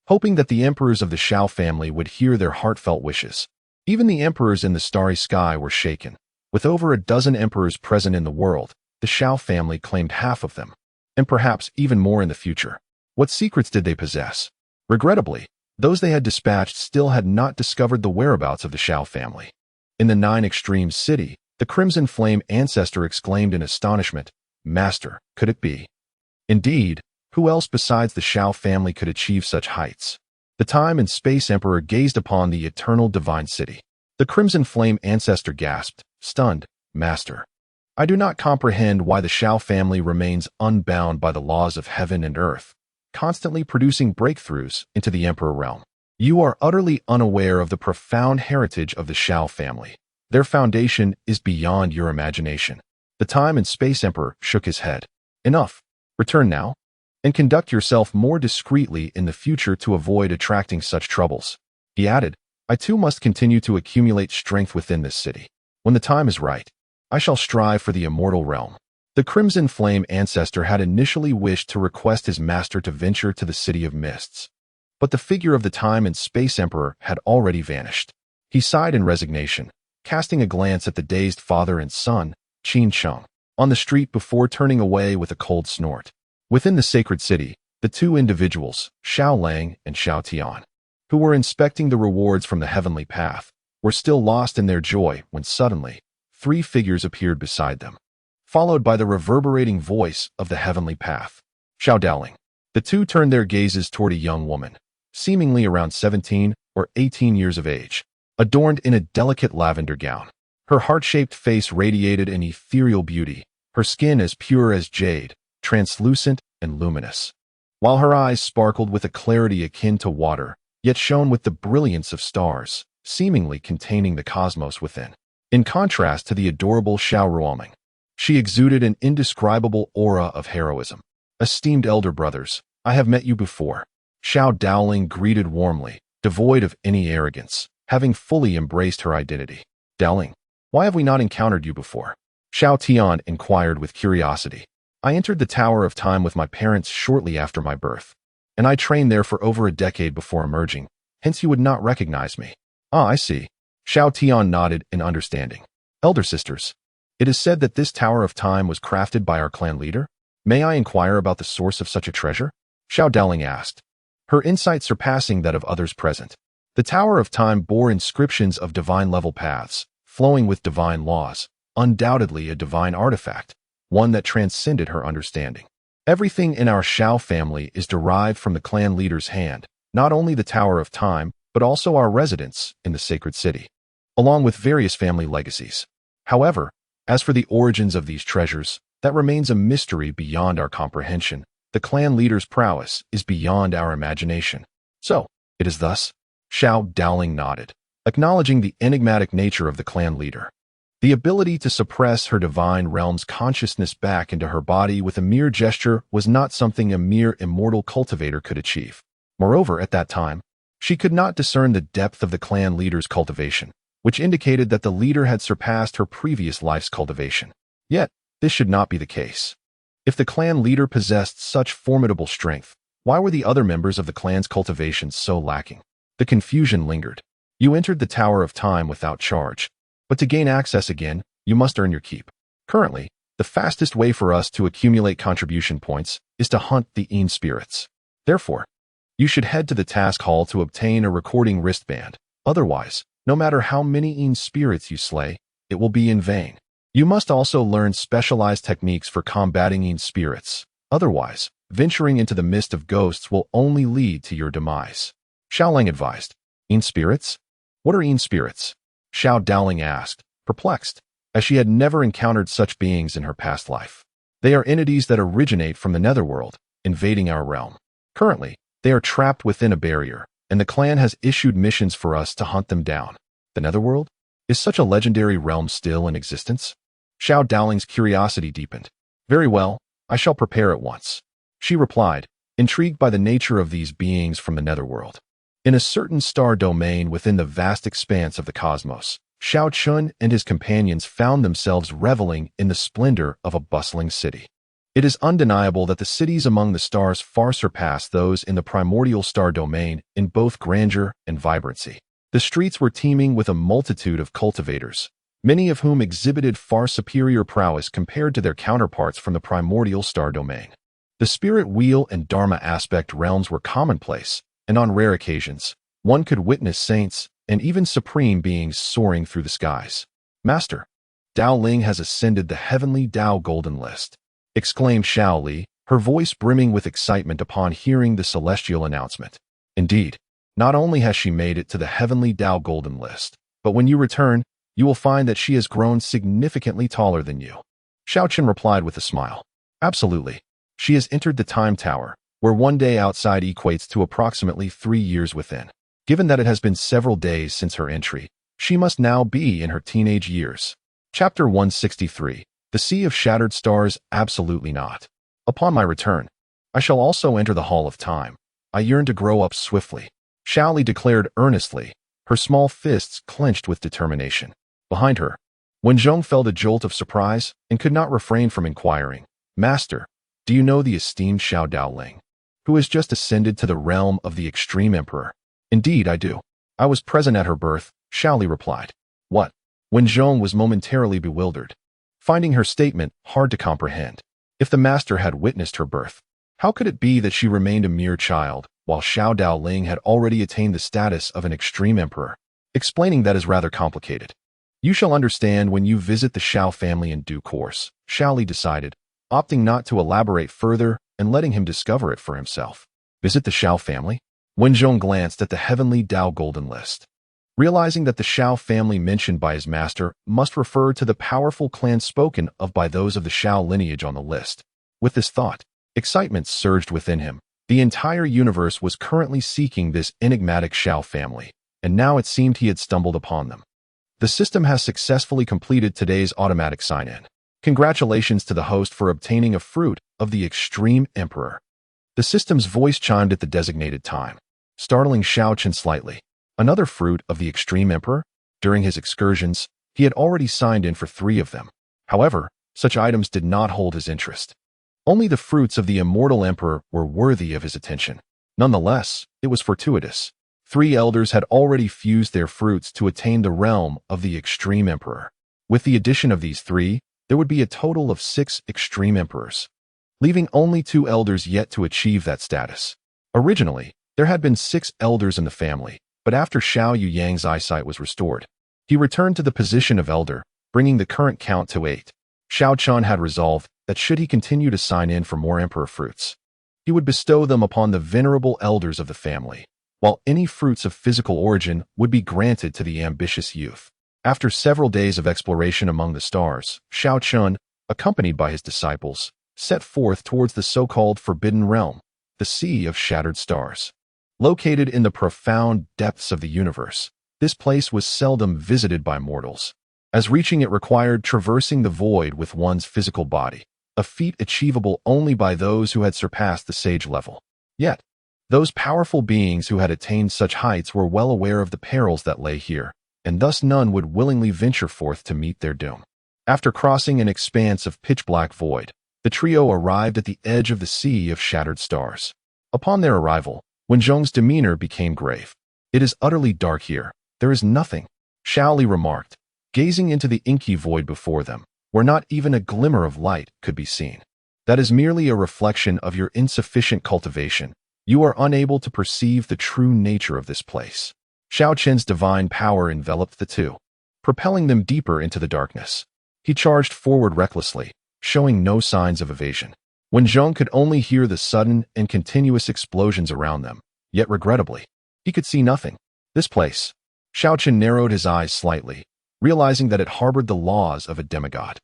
hoping that the emperors of the Xiao family would hear their heartfelt wishes. Even the emperors in the starry sky were shaken. With over a dozen emperors present in the world, the Xiao family claimed half of them, and perhaps even more in the future. What secrets did they possess? Regrettably, those they had dispatched still had not discovered the whereabouts of the Xiao family. In the 9 Extremes city, the Crimson Flame ancestor exclaimed in astonishment, "Master, could it be?" Indeed, who else besides the Xiao family could achieve such heights? The Time and Space Emperor gazed upon the eternal divine city. The Crimson Flame ancestor gasped, stunned, "Master, I do not comprehend why the Xiao family remains unbound by the laws of heaven and earth, constantly producing breakthroughs into the emperor realm. You are utterly unaware of the profound heritage of the Xiao family. Their foundation is beyond your imagination." The Time and Space Emperor shook his head. "Enough. Return now, and conduct yourself more discreetly in the future to avoid attracting such troubles." He added, "I too must continue to accumulate strength within this city. When the time is right, I shall strive for the immortal realm." The Crimson Flame ancestor had initially wished to request his master to venture to the City of Mists, but the figure of the Time and Space Emperor had already vanished. He sighed in resignation, casting a glance at the dazed father and son, Qin Cheng, on the street before turning away with a cold snort. Within the sacred city, the 2 individuals, Xiao Lang and Xiao Tian, who were inspecting the rewards from the heavenly path, were still lost in their joy when suddenly 3 figures appeared beside them, followed by the reverberating voice of the heavenly path. Xiao Daoling. The 2 turned their gazes toward a young woman, seemingly around 17 or 18 years of age, adorned in a delicate lavender gown. Her heart-shaped face radiated an ethereal beauty, her skin as pure as jade, translucent and luminous, while her eyes sparkled with a clarity akin to water, yet shone with the brilliance of stars, seemingly containing the cosmos within. In contrast to the adorable Xiao Ruoming, she exuded an indescribable aura of heroism. "Esteemed elder brothers, I have met you before." Xiao Daoling greeted warmly, devoid of any arrogance, having fully embraced her identity. "Daoling, why have we not encountered you before?" Xiao Tian inquired with curiosity. "I entered the Tower of Time with my parents shortly after my birth, and I trained there for over a decade before emerging, hence you would not recognize me." "Ah, I see." Xiao Tian nodded in understanding. "Elder sisters, it is said that this Tower of Time was crafted by our clan leader. May I inquire about the source of such a treasure?" Xiao Daoling asked, her insight surpassing that of others present. The Tower of Time bore inscriptions of divine-level paths, flowing with divine laws, undoubtedly a divine artifact, one that transcended her understanding. Everything in our Xiao family is derived from the clan leader's hand, not only the Tower of Time, but also our residence in the sacred city, along with various family legacies. However, as for the origins of these treasures, that remains a mystery beyond our comprehension. The clan leader's prowess is beyond our imagination. "So, it is thus?" Xiao Daoling nodded, acknowledging the enigmatic nature of the clan leader. The ability to suppress her divine realm's consciousness back into her body with a mere gesture was not something a mere immortal cultivator could achieve. Moreover, at that time, she could not discern the depth of the clan leader's cultivation, which indicated that the leader had surpassed her previous life's cultivation. Yet, this should not be the case. If the clan leader possessed such formidable strength, why were the other members of the clan's cultivation so lacking? The confusion lingered. "You entered the Tower of Time without charge. But to gain access again, you must earn your keep. Currently, the fastest way for us to accumulate contribution points is to hunt the Een spirits. Therefore, you should head to the task hall to obtain a recording wristband. Otherwise, no matter how many Een spirits you slay, it will be in vain. You must also learn specialized techniques for combating Een spirits. Otherwise, venturing into the mist of ghosts will only lead to your demise. Xiaoling advised. Een spirits? What are Een spirits? Xiao Daoling asked, perplexed, as she had never encountered such beings in her past life. They are entities that originate from the netherworld, invading our realm. Currently, they are trapped within a barrier, and the clan has issued missions for us to hunt them down. The netherworld? Is such a legendary realm still in existence? Xiao Daoling's curiosity deepened. Very well, I shall prepare at once. She replied, intrigued by the nature of these beings from the netherworld. In a certain star domain within the vast expanse of the cosmos, Xiao Chen and his companions found themselves reveling in the splendor of a bustling city. It is undeniable that the cities among the stars far surpass those in the primordial star domain in both grandeur and vibrancy. The streets were teeming with a multitude of cultivators, many of whom exhibited far superior prowess compared to their counterparts from the primordial star domain. The spirit wheel and dharma aspect realms were commonplace, and on rare occasions, one could witness saints and even supreme beings soaring through the skies. Master, Dao Ling has ascended the Heavenly Dao Golden List, exclaimed Xiao Li, her voice brimming with excitement upon hearing the celestial announcement. Indeed, not only has she made it to the Heavenly Dao Golden List, but when you return, you will find that she has grown significantly taller than you. Xiao Chen replied with a smile. Absolutely. She has entered the Time Tower, where one day outside equates to approximately 3 years within. Given that it has been several days since her entry, she must now be in her teenage years. Chapter 163. The Sea of Shattered Stars. Absolutely not. Upon my return, I shall also enter the Hall of Time. I yearn to grow up swiftly. Xiao Li declared earnestly, her small fists clenched with determination. Behind her, Wenzhong felt a jolt of surprise and could not refrain from inquiring, Master, do you know the esteemed Xiao Daoling, who has just ascended to the realm of the Extreme Emperor? Indeed, I do. I was present at her birth, Xiao Li replied. What? Wenzhong was momentarily bewildered, finding her statement hard to comprehend. If the master had witnessed her birth, how could it be that she remained a mere child, while Xiao Daoling had already attained the status of an extreme emperor? Explaining that is rather complicated. You shall understand when you visit the Xiao family in due course, Xiao Li decided, opting not to elaborate further and letting him discover it for himself. Visit the Xiao family? Wenzhong glanced at the Heavenly Dao Golden List, realizing that the Xiao family mentioned by his master must refer to the powerful clan spoken of by those of the Xiao lineage on the list. With this thought, excitement surged within him. The entire universe was currently seeking this enigmatic Xiao family, and now it seemed he had stumbled upon them. The system has successfully completed today's automatic sign-in. Congratulations to the host for obtaining a fruit of the Extreme Emperor. The system's voice chimed at the designated time, startling Xiao Chen slightly. Another fruit of the Extreme Emperor? During his excursions, he had already signed in for 3 of them. However, such items did not hold his interest. Only the fruits of the Immortal Emperor were worthy of his attention. Nonetheless, it was fortuitous. 3 elders had already fused their fruits to attain the realm of the Extreme Emperor. With the addition of these 3, there would be a total of 6 Extreme Emperors, leaving only 2 elders yet to achieve that status. Originally, there had been 6 elders in the family, but after Xiao Yuyang's eyesight was restored, he returned to the position of elder, bringing the current count to 8. Xiao Chen had resolved that should he continue to sign in for more emperor fruits, he would bestow them upon the venerable elders of the family, while any fruits of physical origin would be granted to the ambitious youth. After several days of exploration among the stars, Xiao Chen, accompanied by his disciples, set forth towards the so-called Forbidden Realm, the Sea of Shattered Stars. Located in the profound depths of the universe, this place was seldom visited by mortals, as reaching it required traversing the void with one's physical body, a feat achievable only by those who had surpassed the sage level. Yet, those powerful beings who had attained such heights were well aware of the perils that lay here, and thus none would willingly venture forth to meet their doom. After crossing an expanse of pitch-black void, the trio arrived at the edge of the Sea of Shattered Stars. Upon their arrival, Wenzhong's demeanor became grave. It is utterly dark here. There is nothing, Xiao Li remarked, gazing into the inky void before them, where not even a glimmer of light could be seen. That is merely a reflection of your insufficient cultivation. You are unable to perceive the true nature of this place. Xiao Chen's divine power enveloped the two, propelling them deeper into the darkness. He charged forward recklessly, showing no signs of evasion. Wen Zhong could only hear the sudden and continuous explosions around them, yet regrettably, he could see nothing. This place. Xiao Chen narrowed his eyes slightly, realizing that it harbored the laws of a demigod.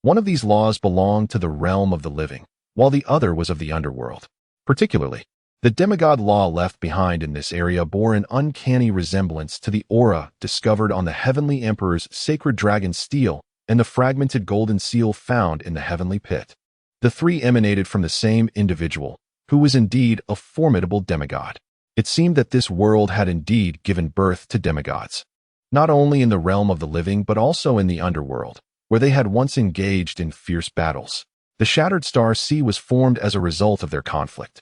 One of these laws belonged to the realm of the living, while the other was of the underworld. Particularly, the demigod law left behind in this area bore an uncanny resemblance to the aura discovered on the Heavenly Emperor's sacred dragon steel and the fragmented golden seal found in the heavenly pit. The three emanated from the same individual, who was indeed a formidable demigod. It seemed that this world had indeed given birth to demigods, not only in the realm of the living but also in the underworld, where they had once engaged in fierce battles. The Shattered Star Sea was formed as a result of their conflict.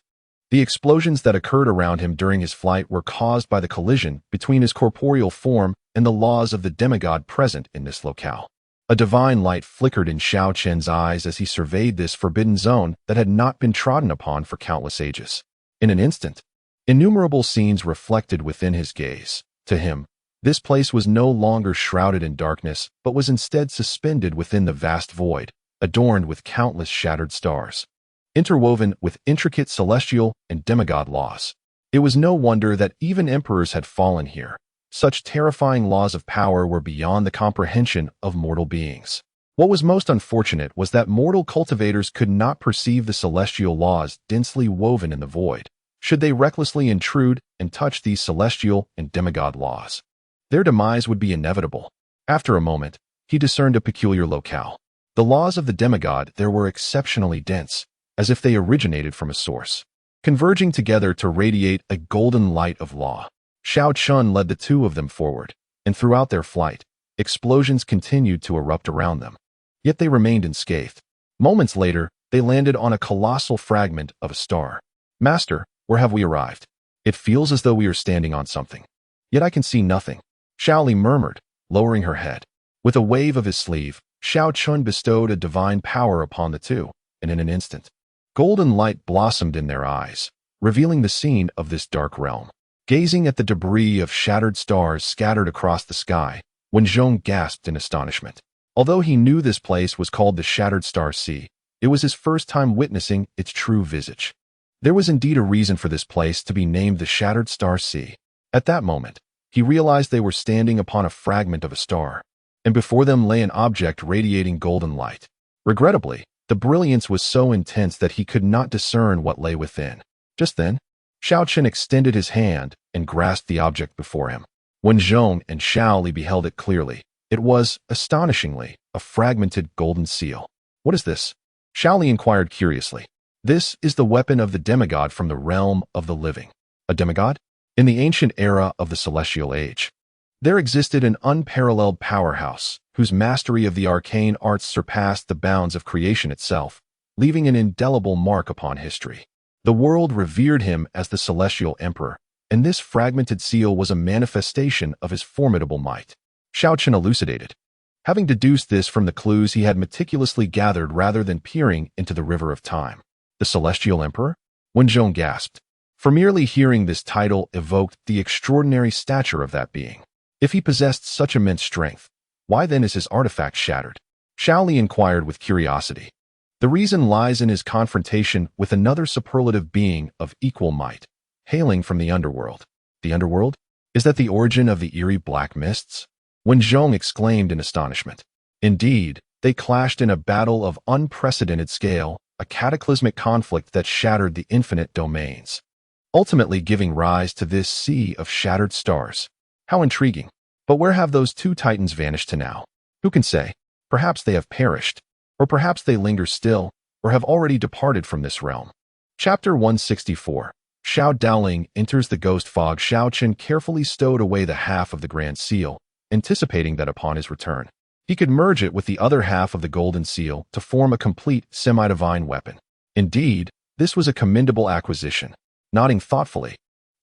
The explosions that occurred around him during his flight were caused by the collision between his corporeal form and the laws of the demigod present in this locale. A divine light flickered in Xiao Chen's eyes as he surveyed this forbidden zone that had not been trodden upon for countless ages. In an instant, innumerable scenes reflected within his gaze. To him, this place was no longer shrouded in darkness, but was instead suspended within the vast void, adorned with countless shattered stars, interwoven with intricate celestial and demigod laws. It was no wonder that even emperors had fallen here. Such terrifying laws of power were beyond the comprehension of mortal beings. What was most unfortunate was that mortal cultivators could not perceive the celestial laws densely woven in the void. Should they recklessly intrude and touch these celestial and demigod laws, their demise would be inevitable. After a moment, he discerned a peculiar locale. The laws of the demigod there were exceptionally dense, as if they originated from a source, converging together to radiate a golden light of law. Xiao Chen led the two of them forward, and throughout their flight, explosions continued to erupt around them. Yet they remained unscathed. Moments later, they landed on a colossal fragment of a star. "Master, where have we arrived? It feels as though we are standing on something. Yet I can see nothing," Xiaoli murmured, lowering her head. With a wave of his sleeve, Xiao Chen bestowed a divine power upon the two, and in an instant, golden light blossomed in their eyes, revealing the scene of this dark realm. Gazing at the debris of shattered stars scattered across the sky, Wen Zhong gasped in astonishment. Although he knew this place was called the Shattered Star Sea, it was his first time witnessing its true visage. There was indeed a reason for this place to be named the Shattered Star Sea. At that moment, he realized they were standing upon a fragment of a star, and before them lay an object radiating golden light. Regrettably, the brilliance was so intense that he could not discern what lay within. Just then, Xiao Chen extended his hand and grasped the object before him. When Zhong and Xiaoli beheld it clearly, it was, astonishingly, a fragmented golden seal. "What is this?" Xiaoli inquired curiously. "This is the weapon of the demigod from the realm of the living." A demigod? In the ancient era of the Celestial Age, there existed an unparalleled powerhouse whose mastery of the arcane arts surpassed the bounds of creation itself, leaving an indelible mark upon history. The world revered him as the Celestial Emperor, and this fragmented seal was a manifestation of his formidable might. Xiao Chen elucidated, having deduced this from the clues he had meticulously gathered rather than peering into the river of time. The Celestial Emperor? Wen Zhong gasped, for merely hearing this title evoked the extraordinary stature of that being. If he possessed such immense strength, why then is his artifact shattered? Xiaoli inquired with curiosity. The reason lies in his confrontation with another superlative being of equal might, hailing from the underworld. The underworld? Is that the origin of the eerie black mists? Wen Zhong exclaimed in astonishment. Indeed, they clashed in a battle of unprecedented scale, a cataclysmic conflict that shattered the infinite domains, ultimately giving rise to this sea of shattered stars. How intriguing. But where have those two titans vanished to now? Who can say? Perhaps they have perished, or perhaps they linger still, or have already departed from this realm. Chapter 164. Xiao Daoling enters the ghost fog. Xiao Chen carefully stowed away the half of the Grand Seal, anticipating that upon his return, he could merge it with the other half of the Golden Seal to form a complete semi-divine weapon. Indeed, this was a commendable acquisition. Nodding thoughtfully,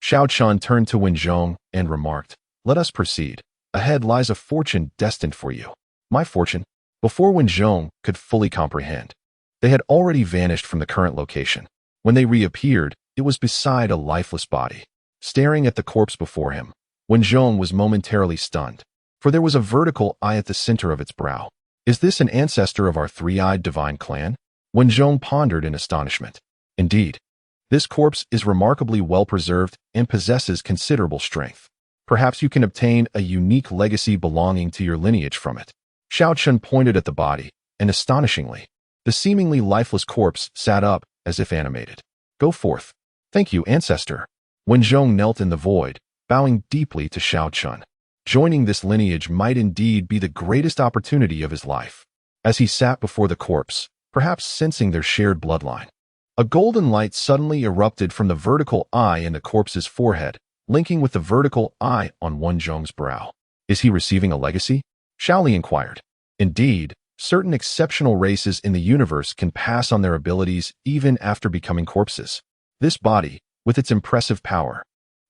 Xiao Chen turned to Wen Zhong and remarked, "Let us proceed. Ahead lies a fortune destined for you. My fortune? Before Wen Zhong could fully comprehend, they had already vanished from the current location. When they reappeared, it was beside a lifeless body. Staring at the corpse before him, Wen Zhong was momentarily stunned, for there was a vertical eye at the center of its brow. Is this an ancestor of our three-eyed divine clan? Wen Zhong pondered in astonishment. Indeed, this corpse is remarkably well-preserved and possesses considerable strength. Perhaps you can obtain a unique legacy belonging to your lineage from it. Xiao Chen pointed at the body, and astonishingly, the seemingly lifeless corpse sat up as if animated. Go forth. Thank you, ancestor. Wen Zhong knelt in the void, bowing deeply to Xiao Chen. Joining this lineage might indeed be the greatest opportunity of his life. As he sat before the corpse, perhaps sensing their shared bloodline, a golden light suddenly erupted from the vertical eye in the corpse's forehead, linking with the vertical eye on Wen Zhong's brow. Is he receiving a legacy? Xiaoli inquired. Indeed, certain exceptional races in the universe can pass on their abilities even after becoming corpses. This body, with its impressive power,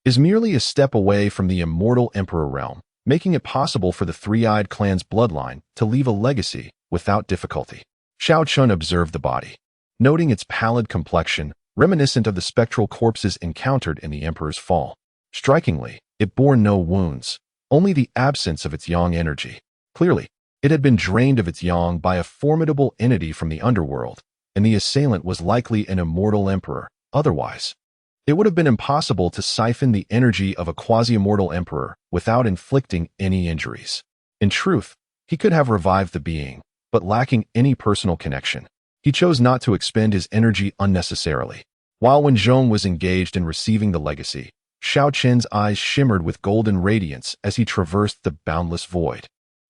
is merely a step away from the immortal Emperor realm, making it possible for the three-eyed clan's bloodline to leave a legacy without difficulty. Xiao Chen observed the body, noting its pallid complexion, reminiscent of the spectral corpses encountered in the Emperor's fall. Strikingly, it bore no wounds, only the absence of its yang energy. Clearly, it had been drained of its yang by a formidable entity from the underworld, and the assailant was likely an immortal emperor. Otherwise, it would have been impossible to siphon the energy of a quasi-immortal emperor without inflicting any injuries. In truth, he could have revived the being, but lacking any personal connection, he chose not to expend his energy unnecessarily. While Wen Zhong was engaged in receiving the legacy, Xiao Chen's eyes shimmered with golden radiance as he traversed the boundless void,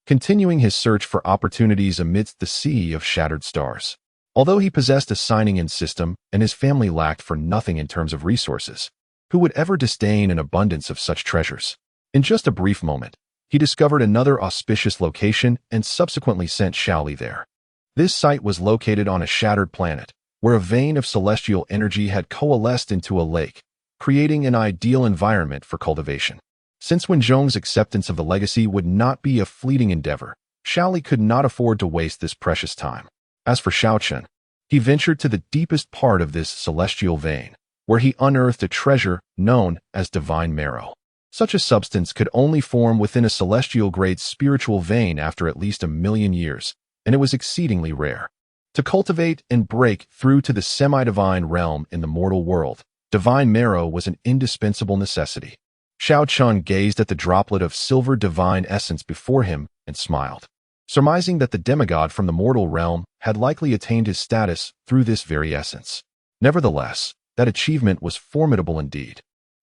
continuing his search for opportunities amidst the sea of shattered stars. Although he possessed a signing-in system and his family lacked for nothing in terms of resources, who would ever disdain an abundance of such treasures? In just a brief moment, he discovered another auspicious location and subsequently sent Xiaoli there. This site was located on a shattered planet, where a vein of celestial energy had coalesced into a lake, creating an ideal environment for cultivation. Since Wen Zhong's acceptance of the legacy would not be a fleeting endeavor, Xiaoli could not afford to waste this precious time. As for Xiao Chen, he ventured to the deepest part of this celestial vein, where he unearthed a treasure known as divine marrow. Such a substance could only form within a celestial-grade spiritual vein after at least 1,000,000 years, and it was exceedingly rare. To cultivate and break through to the semi-divine realm in the mortal world, divine marrow was an indispensable necessity. Xiao Chen gazed at the droplet of silver divine essence before him and smiled, surmising that the demigod from the mortal realm had likely attained his status through this very essence. Nevertheless, that achievement was formidable indeed.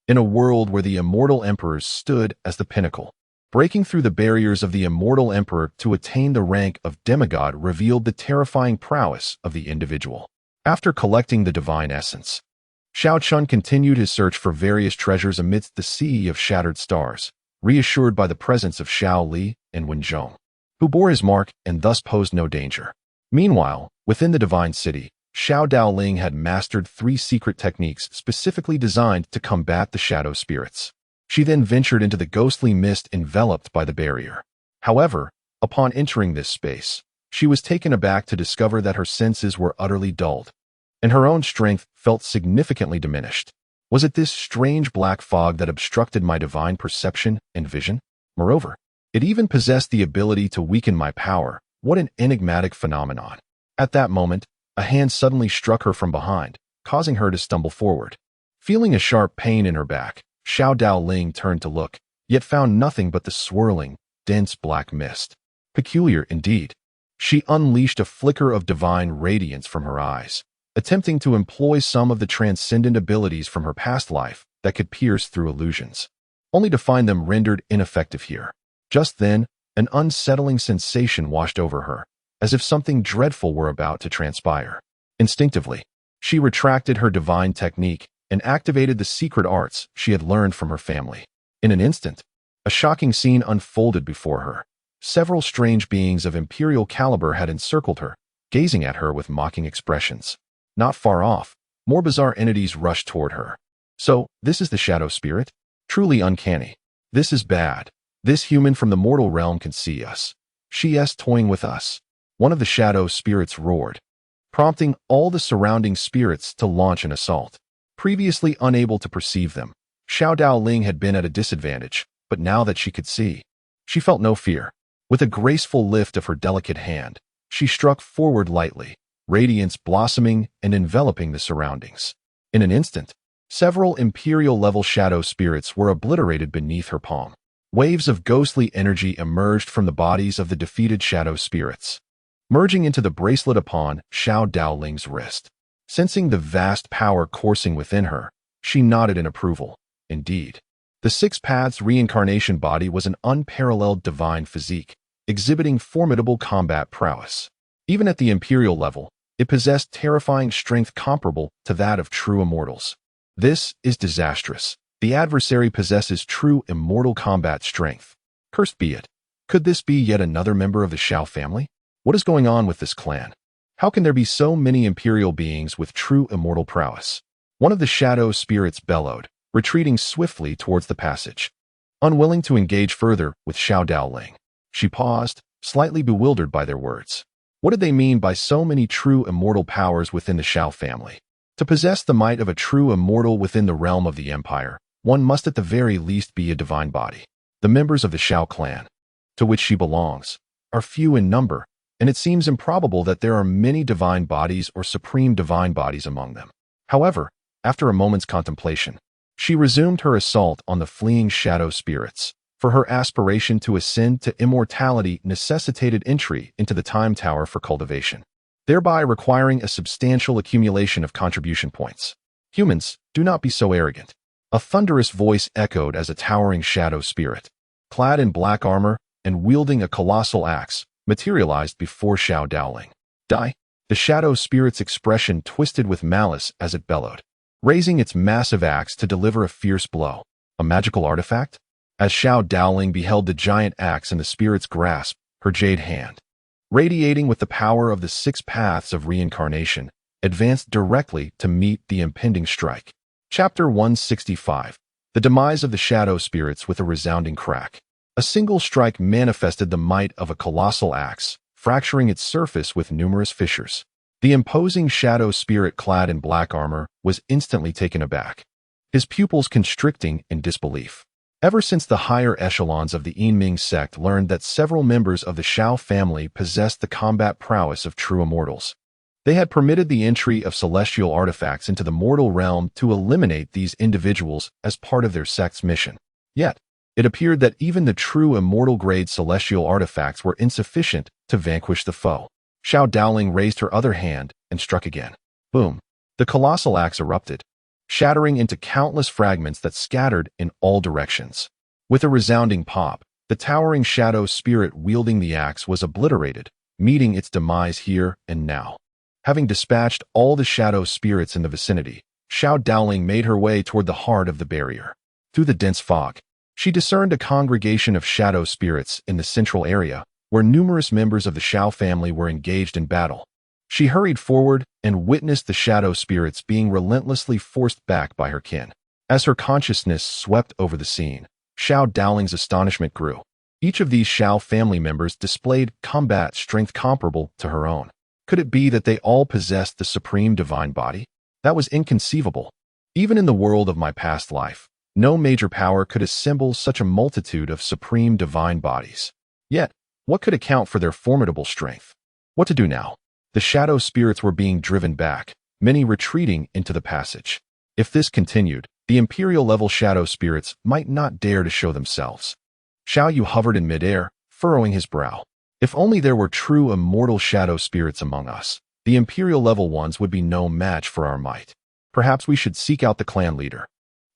In a world where the immortal emperors stood as the pinnacle, breaking through the barriers of the immortal emperor to attain the rank of demigod revealed the terrifying prowess of the individual. After collecting the divine essence, Xiao Chen continued his search for various treasures amidst the sea of shattered stars, reassured by the presence of Xiao Li and Wen Zhong, who bore his mark and thus posed no danger. Meanwhile, within the divine city, Xiao Daoling had mastered 3 secret techniques specifically designed to combat the shadow spirits. She then ventured into the ghostly mist enveloped by the barrier. However, upon entering this space, she was taken aback to discover that her senses were utterly dulled, and her own strength felt significantly diminished. Was it this strange black fog that obstructed my divine perception and vision? Moreover, it even possessed the ability to weaken my power. What an enigmatic phenomenon. At that moment, a hand suddenly struck her from behind, causing her to stumble forward. Feeling a sharp pain in her back, Xiao Daoling turned to look, yet found nothing but the swirling, dense black mist. Peculiar indeed. She unleashed a flicker of divine radiance from her eyes, attempting to employ some of the transcendent abilities from her past life that could pierce through illusions, only to find them rendered ineffective here. Just then, an unsettling sensation washed over her, as if something dreadful were about to transpire. Instinctively, she retracted her divine technique and activated the secret arts she had learned from her family. In an instant, a shocking scene unfolded before her. Several strange beings of imperial caliber had encircled her, gazing at her with mocking expressions. Not far off, more bizarre entities rushed toward her. So, this is the shadow spirit? Truly uncanny. This is bad. This human from the mortal realm can see us. She is toying with us. One of the shadow spirits roared, prompting all the surrounding spirits to launch an assault. Previously unable to perceive them, Xiao Daoling had been at a disadvantage, but now that she could see, she felt no fear. With a graceful lift of her delicate hand, she struck forward lightly, radiance blossoming and enveloping the surroundings. In an instant, several imperial-level shadow spirits were obliterated beneath her palm. Waves of ghostly energy emerged from the bodies of the defeated shadow spirits, merging into the bracelet upon Xiao Daoling's wrist. Sensing the vast power coursing within her, she nodded in approval. Indeed, the Six Paths reincarnation body was an unparalleled divine physique, exhibiting formidable combat prowess. Even at the imperial level, it possessed terrifying strength comparable to that of true immortals. This is disastrous. The adversary possesses true immortal combat strength. Cursed be it. Could this be yet another member of the Xiao family? What is going on with this clan? How can there be so many imperial beings with true immortal prowess? One of the shadow spirits bellowed, retreating swiftly towards the passage. Unwilling to engage further with Xiao Daoling, she paused, slightly bewildered by their words. What did they mean by so many true immortal powers within the Xiao family? To possess the might of a true immortal within the realm of the empire, one must at the very least be a divine body. The members of the Xiao clan, to which she belongs, are few in number, and it seems improbable that there are many divine bodies or supreme divine bodies among them. However, after a moment's contemplation, she resumed her assault on the fleeing shadow spirits, for her aspiration to ascend to immortality necessitated entry into the time tower for cultivation, thereby requiring a substantial accumulation of contribution points. Humans, do not be so arrogant. A thunderous voice echoed as a towering shadow spirit, clad in black armor and wielding a colossal axe, materialized before Xiao Daoling. Die! The shadow spirit's expression twisted with malice as it bellowed, raising its massive axe to deliver a fierce blow. A magical artifact? As Xiao Daoling beheld the giant axe in the spirit's grasp, her jade hand, radiating with the power of the Six Paths of reincarnation, advanced directly to meet the impending strike. Chapter 165. The demise of the shadow spirits with a resounding crack. A single strike manifested the might of a colossal axe, fracturing its surface with numerous fissures. The imposing shadow spirit clad in black armor was instantly taken aback, his pupils constricting in disbelief. Ever since the higher echelons of the Yinming sect learned that several members of the Xiao family possessed the combat prowess of true immortals, they had permitted the entry of celestial artifacts into the mortal realm to eliminate these individuals as part of their sect's mission. Yet, it appeared that even the true immortal-grade celestial artifacts were insufficient to vanquish the foe. Xiao Daoling raised her other hand and struck again. Boom! The colossal axe erupted, shattering into countless fragments that scattered in all directions. With a resounding pop, the towering shadow spirit wielding the axe was obliterated, meeting its demise here and now. Having dispatched all the shadow spirits in the vicinity, Xiao Daoling made her way toward the heart of the barrier. Through the dense fog, she discerned a congregation of shadow spirits in the central area, where numerous members of the Xiao family were engaged in battle. She hurried forward and witnessed the shadow spirits being relentlessly forced back by her kin. As her consciousness swept over the scene, Xiao Daoling's astonishment grew. Each of these Xiao family members displayed combat strength comparable to her own. Could it be that they all possessed the supreme divine body? That was inconceivable. Even in the world of my past life, no major power could assemble such a multitude of supreme divine bodies. Yet, what could account for their formidable strength? What to do now? The shadow spirits were being driven back, many retreating into the passage. If this continued, the imperial-level shadow spirits might not dare to show themselves. Xiao Yu hovered in midair, furrowing his brow. If only there were true immortal shadow spirits among us, the imperial-level ones would be no match for our might. Perhaps we should seek out the clan leader.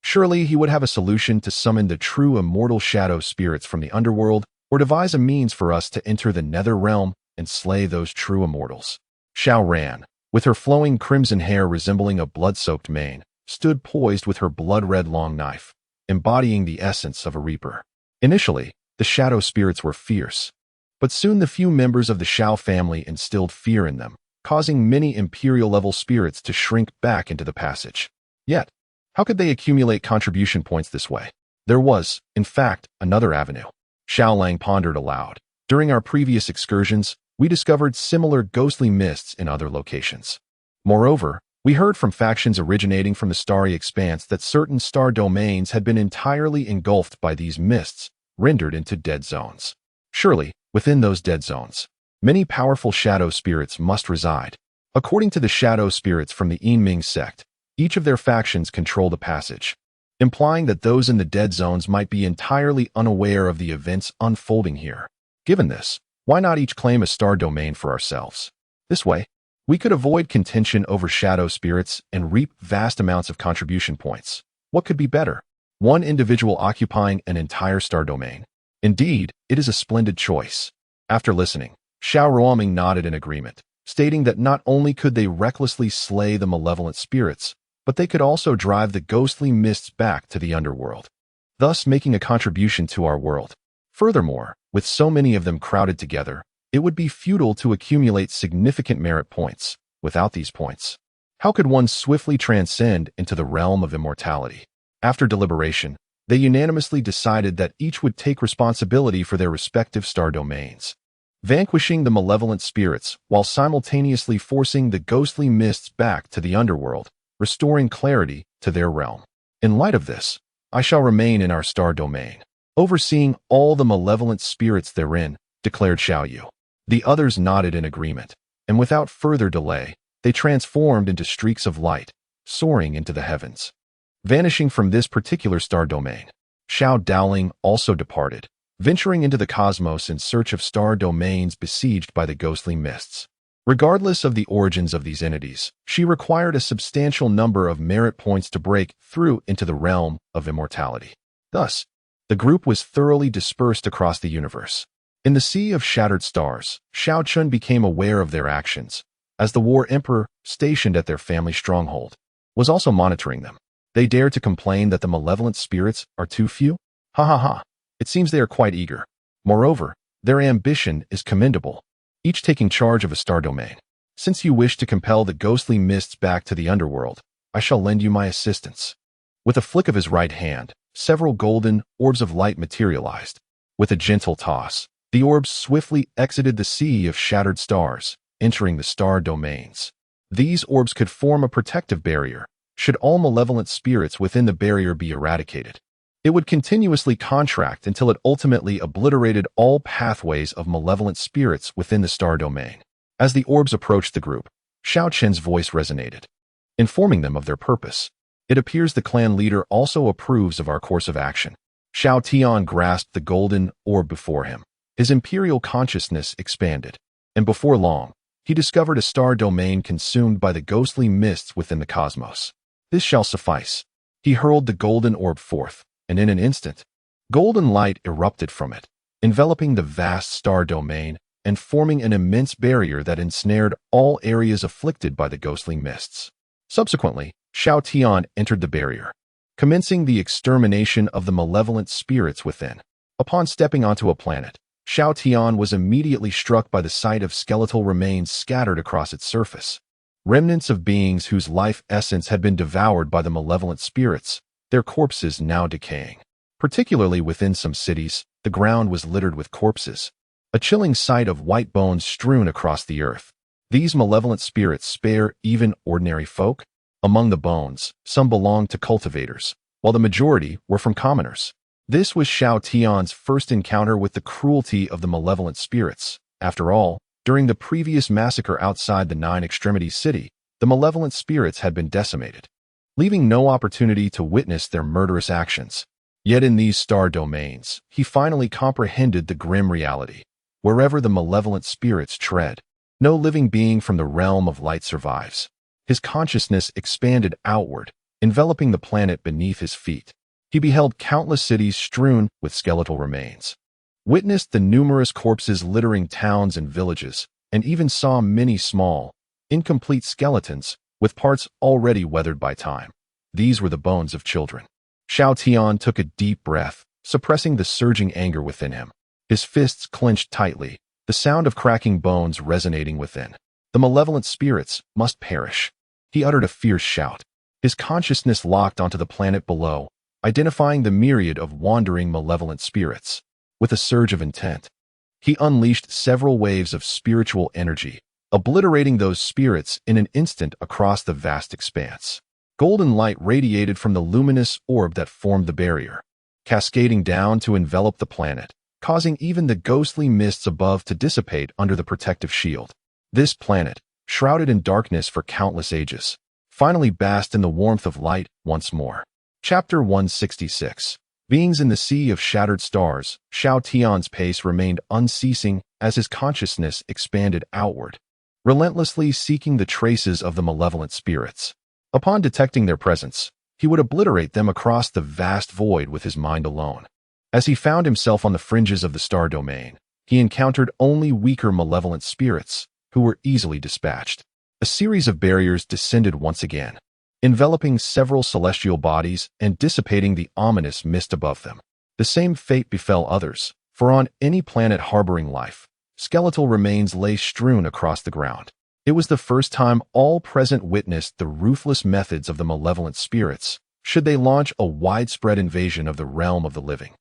Surely he would have a solution to summon the true immortal shadow spirits from the underworld, or devise a means for us to enter the nether realm and slay those true immortals. Xiao ran, with her flowing crimson hair resembling a blood-soaked mane, stood poised with her blood-red long knife, embodying the essence of a reaper. Initially, the shadow spirits were fierce, but soon the few members of the Xiao family instilled fear in them, causing many imperial-level spirits to shrink back into the passage. Yet, how could they accumulate contribution points this way? There was, in fact, another avenue. Xiao Lang pondered aloud. During our previous excursions, we discovered similar ghostly mists in other locations. Moreover, we heard from factions originating from the starry expanse that certain star domains had been entirely engulfed by these mists, rendered into dead zones. Surely, within those dead zones, many powerful shadow spirits must reside. According to the shadow spirits from the Yinming sect, each of their factions control the passage, implying that those in the dead zones might be entirely unaware of the events unfolding here. Given this, why not each claim a star domain for ourselves? This way, we could avoid contention over shadow spirits and reap vast amounts of contribution points. What could be better? One individual occupying an entire star domain. Indeed, it is a splendid choice. After listening, Xiao Ruoming nodded in agreement, stating that not only could they recklessly slay the malevolent spirits, but they could also drive the ghostly mists back to the underworld, thus making a contribution to our world. Furthermore, with so many of them crowded together, it would be futile to accumulate significant merit points. Without these points, how could one swiftly transcend into the realm of immortality? After deliberation, they unanimously decided that each would take responsibility for their respective star domains, vanquishing the malevolent spirits while simultaneously forcing the ghostly mists back to the underworld, restoring clarity to their realm. In light of this, I shall remain in our star domain, overseeing all the malevolent spirits therein, declared Xiao Yu. The others nodded in agreement, and without further delay, they transformed into streaks of light, soaring into the heavens. Vanishing from this particular star domain, Xiao Daoling also departed, venturing into the cosmos in search of star domains besieged by the ghostly mists. Regardless of the origins of these entities, she required a substantial number of merit points to break through into the realm of immortality. Thus, the group was thoroughly dispersed across the universe. In the sea of shattered stars, Xiao Chen became aware of their actions, as the War Emperor, stationed at their family stronghold, was also monitoring them. They dare to complain that the malevolent spirits are too few? Ha ha ha. It seems they are quite eager. Moreover, their ambition is commendable, each taking charge of a star domain. Since you wish to compel the ghostly mists back to the underworld, I shall lend you my assistance. With a flick of his right hand, several golden orbs of light materialized. With a gentle toss, the orbs swiftly exited the sea of shattered stars, entering the star domains. These orbs could form a protective barrier, should all malevolent spirits within the barrier be eradicated. It would continuously contract until it ultimately obliterated all pathways of malevolent spirits within the star domain. As the orbs approached the group, Xiao Chen's voice resonated, informing them of their purpose. It appears the clan leader also approves of our course of action. Xiao Tian grasped the golden orb before him. His imperial consciousness expanded, and before long, he discovered a star domain consumed by the ghostly mists within the cosmos. This shall suffice. He hurled the golden orb forth, and in an instant, golden light erupted from it, enveloping the vast star domain and forming an immense barrier that ensnared all areas afflicted by the ghostly mists. Subsequently, Xiao Tian entered the barrier, commencing the extermination of the malevolent spirits within. Upon stepping onto a planet, Xiao Tian was immediately struck by the sight of skeletal remains scattered across its surface. Remnants of beings whose life essence had been devoured by the malevolent spirits, their corpses now decaying. Particularly within some cities, the ground was littered with corpses, a chilling sight of white bones strewn across the earth. These malevolent spirits spare even ordinary folk. Among the bones, some belonged to cultivators, while the majority were from commoners. This was Xiao Tian's first encounter with the cruelty of the malevolent spirits. After all, during the previous massacre outside the Nine Extremities city, the malevolent spirits had been decimated, leaving no opportunity to witness their murderous actions. Yet in these star domains, he finally comprehended the grim reality. Wherever the malevolent spirits tread, no living being from the realm of light survives. His consciousness expanded outward, enveloping the planet beneath his feet. He beheld countless cities strewn with skeletal remains, witnessed the numerous corpses littering towns and villages, and even saw many small, incomplete skeletons with parts already weathered by time. These were the bones of children. Xiao Tian took a deep breath, suppressing the surging anger within him. His fists clenched tightly, the sound of cracking bones resonating within. The malevolent spirits must perish. He uttered a fierce shout. His consciousness locked onto the planet below, identifying the myriad of wandering malevolent spirits. With a surge of intent, he unleashed several waves of spiritual energy, obliterating those spirits in an instant across the vast expanse. Golden light radiated from the luminous orb that formed the barrier, cascading down to envelop the planet, causing even the ghostly mists above to dissipate under the protective shield. This planet, shrouded in darkness for countless ages, finally basked in the warmth of light once more. Chapter 166. Beings in the Sea of Shattered Stars. Xiao Tian's pace remained unceasing as his consciousness expanded outward, relentlessly seeking the traces of the malevolent spirits. Upon detecting their presence, he would obliterate them across the vast void with his mind alone. As he found himself on the fringes of the star domain, he encountered only weaker malevolent spirits, who were easily dispatched. A series of barriers descended once again, enveloping several celestial bodies and dissipating the ominous mist above them. The same fate befell others, for on any planet harboring life, skeletal remains lay strewn across the ground. It was the first time all present witnessed the ruthless methods of the malevolent spirits, should they launch a widespread invasion of the realm of the living.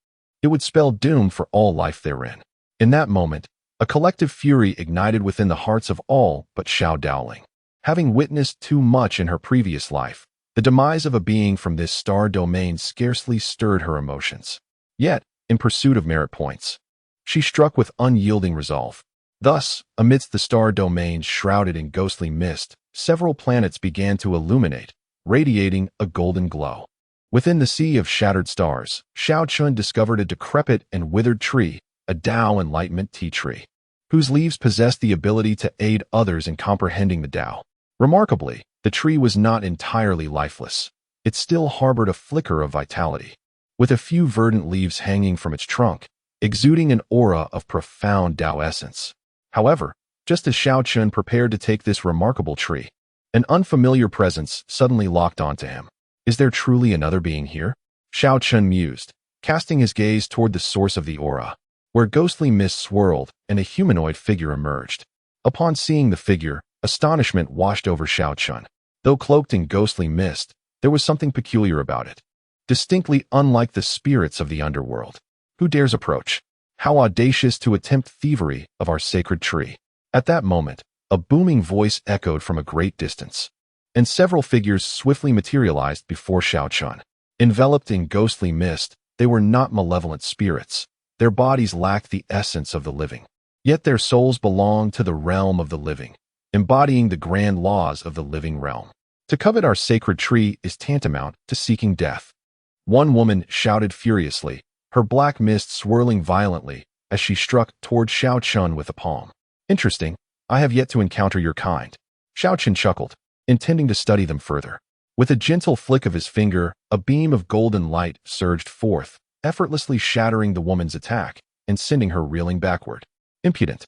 It would spell doom for all life therein. In that moment, a collective fury ignited within the hearts of all but Xiao Dowling. Having witnessed too much in her previous life, the demise of a being from this star domain scarcely stirred her emotions. Yet, in pursuit of merit points, she struck with unyielding resolve. Thus, amidst the star domain shrouded in ghostly mist, several planets began to illuminate, radiating a golden glow. Within the Sea of Shattered Stars, Xiao Chen discovered a decrepit and withered tree, a Dao Enlightenment tea tree, whose leaves possessed the ability to aid others in comprehending the Dao. Remarkably, the tree was not entirely lifeless. It still harbored a flicker of vitality, with a few verdant leaves hanging from its trunk, exuding an aura of profound Dao essence. However, just as Xiao Chen prepared to take this remarkable tree, an unfamiliar presence suddenly locked onto him. Is there truly another being here? Xiao Chen mused, casting his gaze toward the source of the aura, where ghostly mist swirled and a humanoid figure emerged. Upon seeing the figure, astonishment washed over Xiao Chen. Though cloaked in ghostly mist, there was something peculiar about it, distinctly unlike the spirits of the underworld. Who dares approach? How audacious to attempt thievery of our sacred tree. At that moment, a booming voice echoed from a great distance, and several figures swiftly materialized before Xiao Chen. Enveloped in ghostly mist, they were not malevolent spirits. Their bodies lacked the essence of the living, yet their souls belonged to the realm of the living, embodying the grand laws of the living realm. To covet our sacred tree is tantamount to seeking death. One woman shouted furiously, her black mist swirling violently as she struck toward Xiao Chen with a palm. Interesting, I have yet to encounter your kind. Xiao Chen chuckled, intending to study them further. With a gentle flick of his finger, a beam of golden light surged forth, effortlessly shattering the woman's attack and sending her reeling backward. Impudent.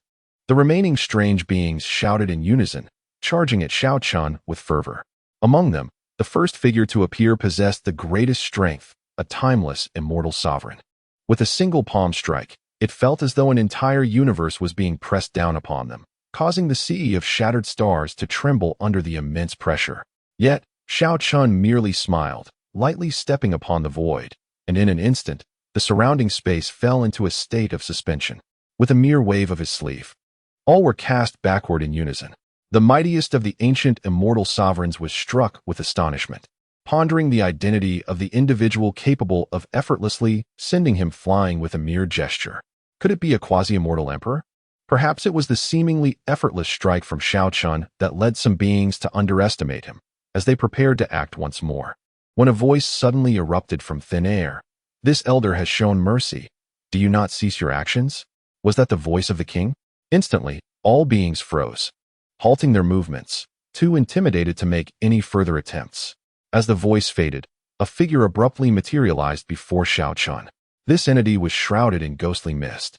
The remaining strange beings shouted in unison, charging at Xiao Chen with fervor. Among them, the first figure to appear possessed the greatest strength, a timeless, immortal sovereign. With a single palm strike, it felt as though an entire universe was being pressed down upon them, causing the Sea of Shattered Stars to tremble under the immense pressure. Yet, Xiao Chen merely smiled, lightly stepping upon the void, and in an instant, the surrounding space fell into a state of suspension. With a mere wave of his sleeve, all were cast backward in unison. The mightiest of the ancient immortal sovereigns was struck with astonishment, pondering the identity of the individual capable of effortlessly sending him flying with a mere gesture. Could it be a quasi-immortal emperor? Perhaps it was the seemingly effortless strike from Xiao Chen that led some beings to underestimate him, as they prepared to act once more. When a voice suddenly erupted from thin air, "This elder has shown mercy. Do you not cease your actions?" Was that the voice of the king? Instantly, all beings froze, halting their movements, too intimidated to make any further attempts. As the voice faded, a figure abruptly materialized before Xiao Chen. This entity was shrouded in ghostly mist,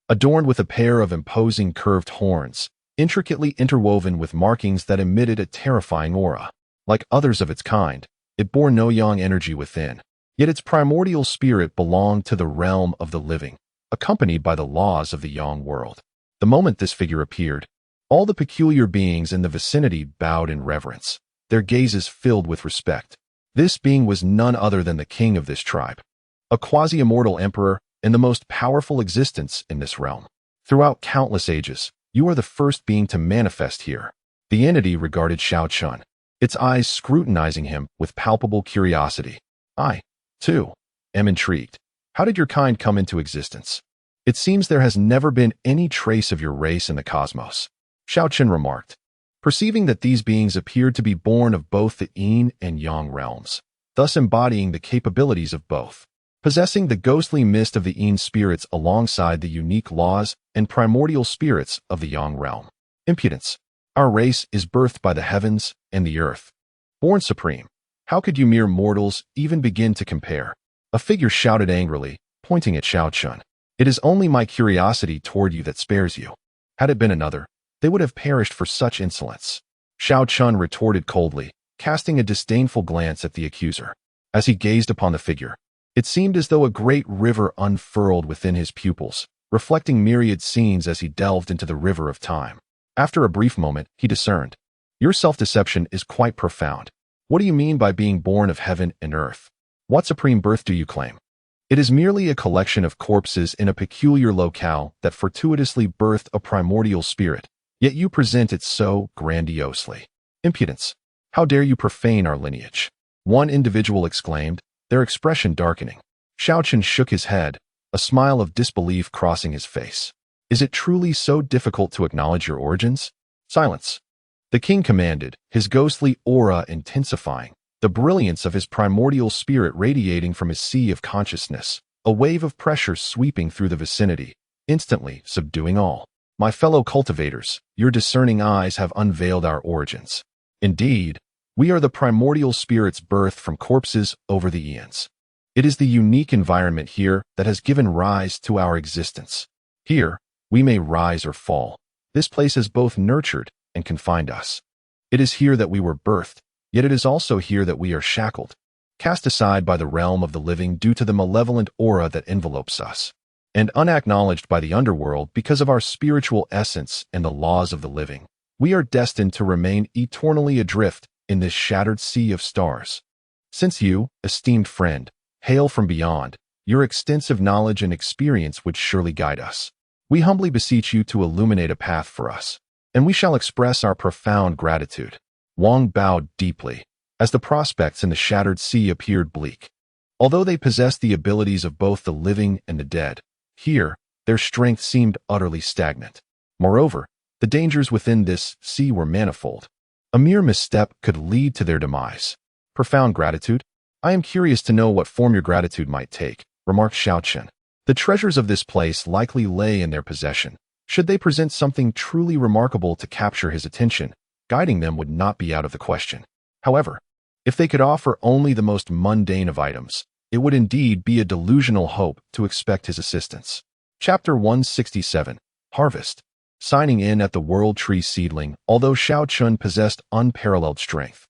adorned with a pair of imposing curved horns, intricately interwoven with markings that emitted a terrifying aura. Like others of its kind, it bore no yang energy within, yet its primordial spirit belonged to the realm of the living, accompanied by the laws of the yang world. The moment this figure appeared, all the peculiar beings in the vicinity bowed in reverence, their gazes filled with respect. This being was none other than the king of this tribe, a quasi-immortal emperor and the most powerful existence in this realm. Throughout countless ages, you are the first being to manifest here. The entity regarded Xiao Chen, its eyes scrutinizing him with palpable curiosity. I, too, am intrigued. How did your kind come into existence? It seems there has never been any trace of your race in the cosmos, Xiao Chen remarked, perceiving that these beings appeared to be born of both the yin and yang realms, thus embodying the capabilities of both, possessing the ghostly mist of the yin spirits alongside the unique laws and primordial spirits of the yang realm. Impudence. Our race is birthed by the heavens and the earth. Born supreme, how could you mere mortals even begin to compare? A figure shouted angrily, pointing at Xiao Chen. It is only my curiosity toward you that spares you. Had it been another, they would have perished for such insolence. Xiao Chen retorted coldly, casting a disdainful glance at the accuser. As he gazed upon the figure, it seemed as though a great river unfurled within his pupils, reflecting myriad scenes as he delved into the river of time. After a brief moment, he discerned. Your self-deception is quite profound. What do you mean by being born of heaven and earth? What supreme birth do you claim? It is merely a collection of corpses in a peculiar locale that fortuitously birthed a primordial spirit, yet you present it so grandiosely. Impudence. How dare you profane our lineage? One individual exclaimed, their expression darkening. Xiao Chen shook his head, a smile of disbelief crossing his face. Is it truly so difficult to acknowledge your origins? Silence. The king commanded, his ghostly aura intensifying, the brilliance of his primordial spirit radiating from his sea of consciousness, a wave of pressure sweeping through the vicinity, instantly subduing all. My fellow cultivators, your discerning eyes have unveiled our origins. Indeed, we are the primordial spirits birthed from corpses over the eons. It is the unique environment here that has given rise to our existence. Here, we may rise or fall. This place has both nurtured and confined us. It is here that we were birthed, yet it is also here that we are shackled, cast aside by the realm of the living due to the malevolent aura that envelopes us, and unacknowledged by the underworld because of our spiritual essence and the laws of the living. We are destined to remain eternally adrift in this shattered sea of stars. Since you, esteemed friend, hail from beyond, your extensive knowledge and experience would surely guide us. We humbly beseech you to illuminate a path for us, and we shall express our profound gratitude. Wang bowed deeply, as the prospects in the shattered sea appeared bleak. Although they possessed the abilities of both the living and the dead, here, their strength seemed utterly stagnant. Moreover, the dangers within this sea were manifold. A mere misstep could lead to their demise. Profound gratitude? I am curious to know what form your gratitude might take, remarked Xiao Chen. The treasures of this place likely lay in their possession. Should they present something truly remarkable to capture his attention, guiding them would not be out of the question. However, if they could offer only the most mundane of items, it would indeed be a delusional hope to expect his assistance. Chapter 167, Harvest. Signing in at the World Tree Seedling, although Xiao Chen possessed unparalleled strength.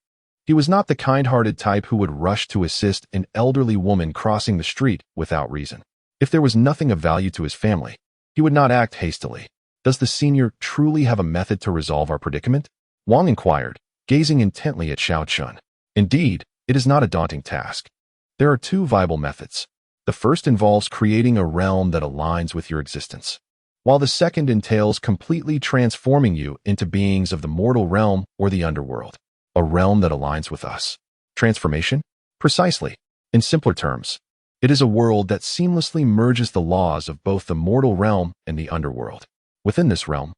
He was not the kind-hearted type who would rush to assist an elderly woman crossing the street without reason. If there was nothing of value to his family, he would not act hastily. Does the senior truly have a method to resolve our predicament? Wang inquired, gazing intently at Xiao Chen. Indeed, it is not a daunting task. There are two viable methods. The first involves creating a realm that aligns with your existence, while the second entails completely transforming you into beings of the mortal realm or the underworld, a realm that aligns with us. Transformation? Precisely. In simpler terms, it is a world that seamlessly merges the laws of both the mortal realm and the underworld. Within this realm,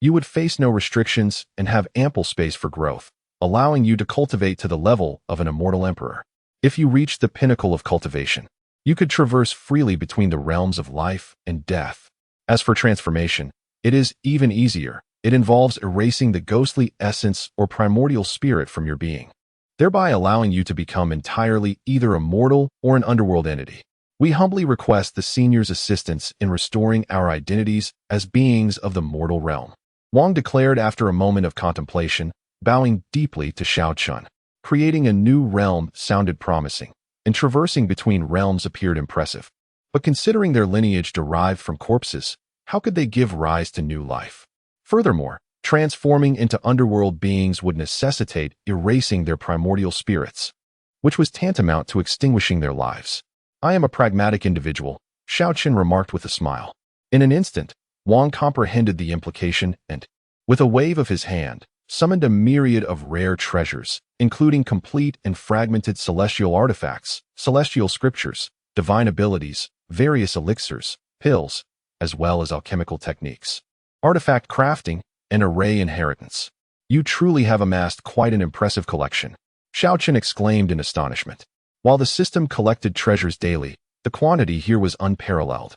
you would face no restrictions and have ample space for growth, allowing you to cultivate to the level of an immortal emperor. If you reach the pinnacle of cultivation, you could traverse freely between the realms of life and death. As for transformation, it is even easier. It involves erasing the ghostly essence or primordial spirit from your being, thereby allowing you to become entirely either a mortal or an underworld entity. We humbly request the senior's assistance in restoring our identities as beings of the mortal realm, Wang declared after a moment of contemplation, bowing deeply to Xiao Chen. Creating a new realm sounded promising, and traversing between realms appeared impressive. But considering their lineage derived from corpses, how could they give rise to new life? Furthermore, transforming into underworld beings would necessitate erasing their primordial spirits, which was tantamount to extinguishing their lives. I am a pragmatic individual, Xiao Chen remarked with a smile. In an instant, Wang comprehended the implication and, with a wave of his hand, summoned a myriad of rare treasures, including complete and fragmented celestial artifacts, celestial scriptures, divine abilities, various elixirs, pills, as well as alchemical techniques, artifact crafting, and array inheritance. You truly have amassed quite an impressive collection, Xiao Chen exclaimed in astonishment. While the system collected treasures daily, the quantity here was unparalleled.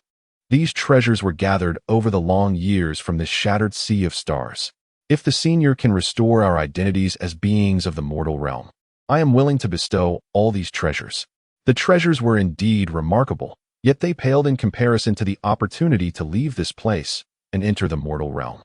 These treasures were gathered over the long years from this shattered sea of stars. If the senior can restore our identities as beings of the mortal realm, I am willing to bestow all these treasures. The treasures were indeed remarkable, yet they paled in comparison to the opportunity to leave this place and enter the mortal realm.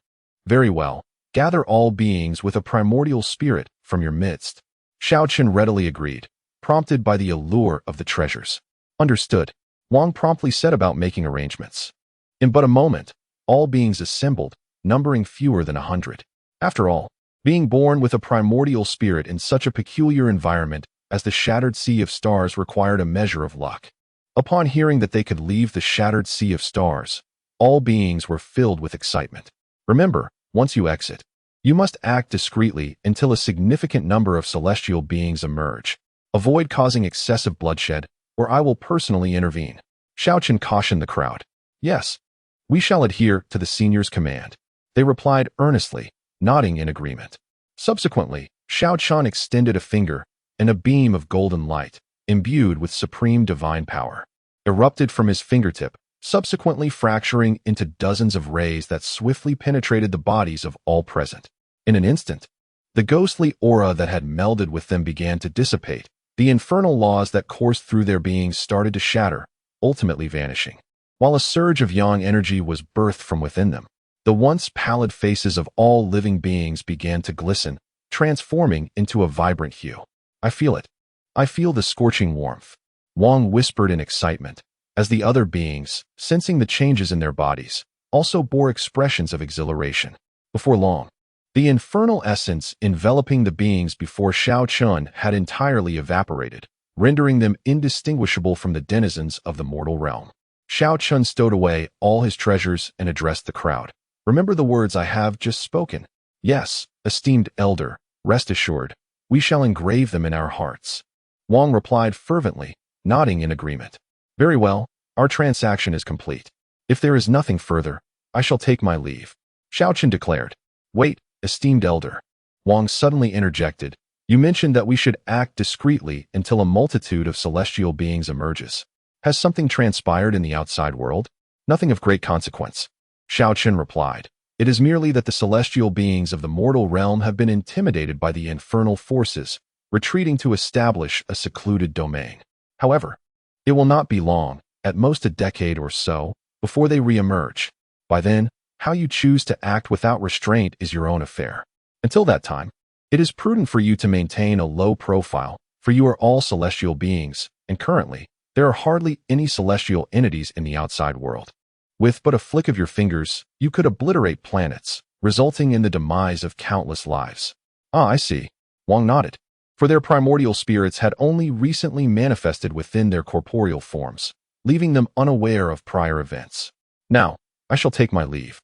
Very well, gather all beings with a primordial spirit from your midst. Xiao Chen readily agreed, prompted by the allure of the treasures. Understood. Wang promptly set about making arrangements. In but a moment, all beings assembled, numbering fewer than 100. After all, being born with a primordial spirit in such a peculiar environment as the shattered sea of stars required a measure of luck. Upon hearing that they could leave the shattered sea of stars, all beings were filled with excitement. Remember, once you exit, you must act discreetly until a significant number of celestial beings emerge. Avoid causing excessive bloodshed, or I will personally intervene. Xiao Chen cautioned the crowd. Yes, we shall adhere to the senior's command. They replied earnestly, nodding in agreement. Subsequently, Xiao Chen extended a finger, and a beam of golden light, imbued with supreme divine power, erupted from his fingertip, subsequently fracturing into dozens of rays that swiftly penetrated the bodies of all present. In an instant, the ghostly aura that had melded with them began to dissipate. The infernal laws that coursed through their beings started to shatter, ultimately vanishing, while a surge of yang energy was birthed from within them. The once pallid faces of all living beings began to glisten, transforming into a vibrant hue. I feel it. I feel the scorching warmth, Wang whispered in excitement, as the other beings, sensing the changes in their bodies, also bore expressions of exhilaration. Before long, the infernal essence enveloping the beings before Xiao Chen had entirely evaporated, rendering them indistinguishable from the denizens of the mortal realm. Xiao Chen stowed away all his treasures and addressed the crowd. Remember the words I have just spoken. Yes, esteemed elder, rest assured, we shall engrave them in our hearts. Wang replied fervently, nodding in agreement. Very well, our transaction is complete. If there is nothing further, I shall take my leave. Xiao Chen declared. Wait, esteemed elder. Wang suddenly interjected. You mentioned that we should act discreetly until a multitude of celestial beings emerges. Has something transpired in the outside world? Nothing of great consequence. Xiao Chen replied. It is merely that the celestial beings of the mortal realm have been intimidated by the infernal forces, retreating to establish a secluded domain. However, it will not be long, at most a decade or so, before they re-emerge. By then, how you choose to act without restraint is your own affair. Until that time, it is prudent for you to maintain a low profile, for you are all celestial beings, and currently, there are hardly any celestial entities in the outside world. With but a flick of your fingers, you could obliterate planets, resulting in the demise of countless lives. Ah, I see. Wang nodded. For their primordial spirits had only recently manifested within their corporeal forms, leaving them unaware of prior events. Now, I shall take my leave.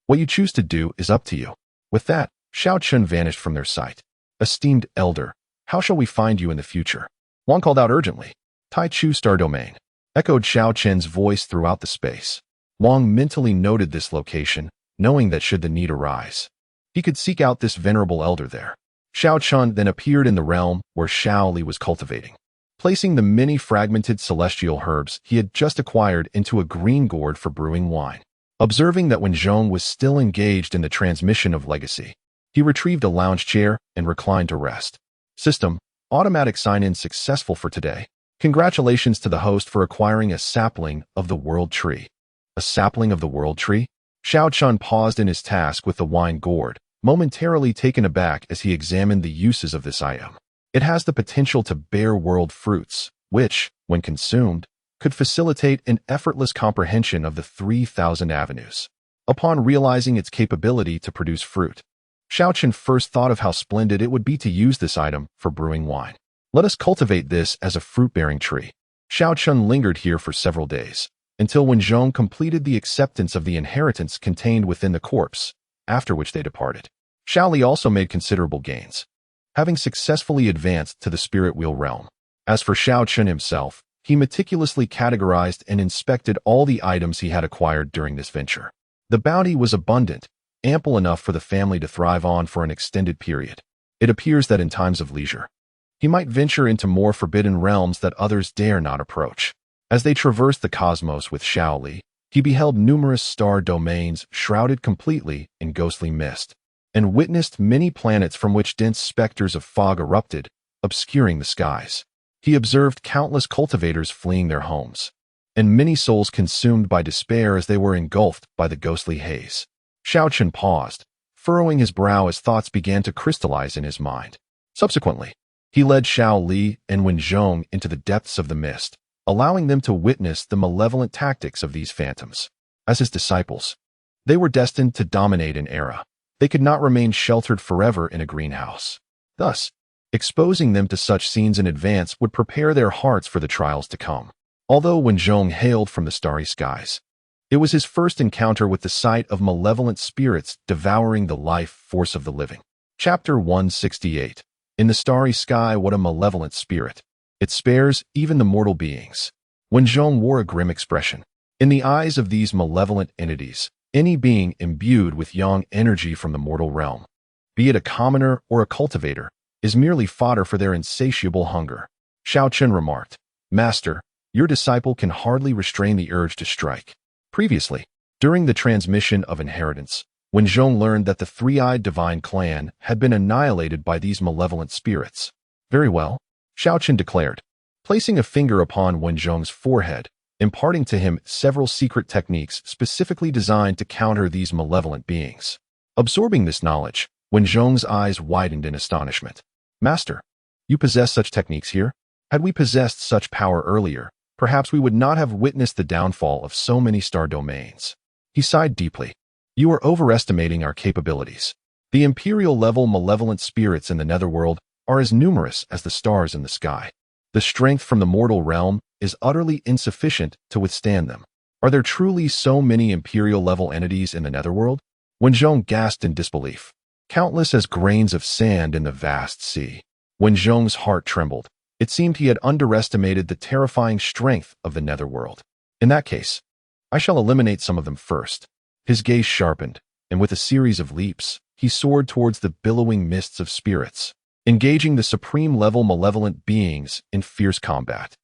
What you choose to do is up to you. With that, Xiao Chen vanished from their sight. Esteemed elder, how shall we find you in the future? Wang called out urgently. Tai Chu Star Domain. Echoed Xiao Chen's voice throughout the space. Wang mentally noted this location, knowing that should the need arise, he could seek out this venerable elder there. Xiao Chen then appeared in the realm where Xiao Li was cultivating, placing the many fragmented celestial herbs he had just acquired into a green gourd for brewing wine. Observing that when Zhong was still engaged in the transmission of legacy, he retrieved a lounge chair and reclined to rest. System, automatic sign-in successful for today. Congratulations to the host for acquiring a sapling of the world tree. A sapling of the world tree? Xiao Chen paused in his task with the wine gourd, momentarily taken aback as he examined the uses of this item. It has the potential to bear world fruits, which, when consumed, could facilitate an effortless comprehension of the 3,000 avenues. Upon realizing its capability to produce fruit, Xiao Chen first thought of how splendid it would be to use this item for brewing wine. Let us cultivate this as a fruit-bearing tree. Xiao Chen lingered here for several days, until when Zhong completed the acceptance of the inheritance contained within the corpse, after which they departed. Xiao Li also made considerable gains, having successfully advanced to the spirit wheel realm. As for Xiao Chen himself, he meticulously categorized and inspected all the items he had acquired during this venture. The bounty was abundant, ample enough for the family to thrive on for an extended period. It appears that in times of leisure, he might venture into more forbidden realms that others dare not approach. As they traversed the cosmos with Xiao Li, he beheld numerous star domains shrouded completely in ghostly mist, and witnessed many planets from which dense specters of fog erupted, obscuring the skies. He observed countless cultivators fleeing their homes, and many souls consumed by despair as they were engulfed by the ghostly haze. Xiao Chen paused, furrowing his brow as thoughts began to crystallize in his mind. Subsequently, he led Xiao Li and Wen Zhong into the depths of the mist, allowing them to witness the malevolent tactics of these phantoms. As his disciples, they were destined to dominate an era. They could not remain sheltered forever in a greenhouse. Thus, exposing them to such scenes in advance would prepare their hearts for the trials to come. Although Wen Zhong hailed from the starry skies, it was his first encounter with the sight of malevolent spirits devouring the life force of the living. Chapter 168. In the starry sky, what a malevolent spirit! It spares even the mortal beings. Wen Zhong wore a grim expression. In the eyes of these malevolent entities, any being imbued with yang energy from the mortal realm, be it a commoner or a cultivator, is merely fodder for their insatiable hunger. Xiao Chen remarked, "Master, your disciple can hardly restrain the urge to strike." Previously, during the transmission of inheritance, Wen Zhong learned that the three-eyed divine clan had been annihilated by these malevolent spirits. "Very well," Xiao Chen declared, placing a finger upon Wen Zhong's forehead, imparting to him several secret techniques specifically designed to counter these malevolent beings. Absorbing this knowledge, Wen Zhong's eyes widened in astonishment. "Master, you possess such techniques here? Had we possessed such power earlier, perhaps we would not have witnessed the downfall of so many star domains." He sighed deeply. "You are overestimating our capabilities. The imperial-level malevolent spirits in the netherworld are as numerous as the stars in the sky. The strength from the mortal realm is utterly insufficient to withstand them. Are there truly so many imperial-level entities in the netherworld?" Wen Zhong gasped in disbelief. Countless as grains of sand in the vast sea. Wen Zhong's heart trembled. It seemed he had underestimated the terrifying strength of the netherworld. "In that case, I shall eliminate some of them first." His gaze sharpened, and with a series of leaps, he soared towards the billowing mists of spirits, engaging the supreme-level malevolent beings in fierce combat.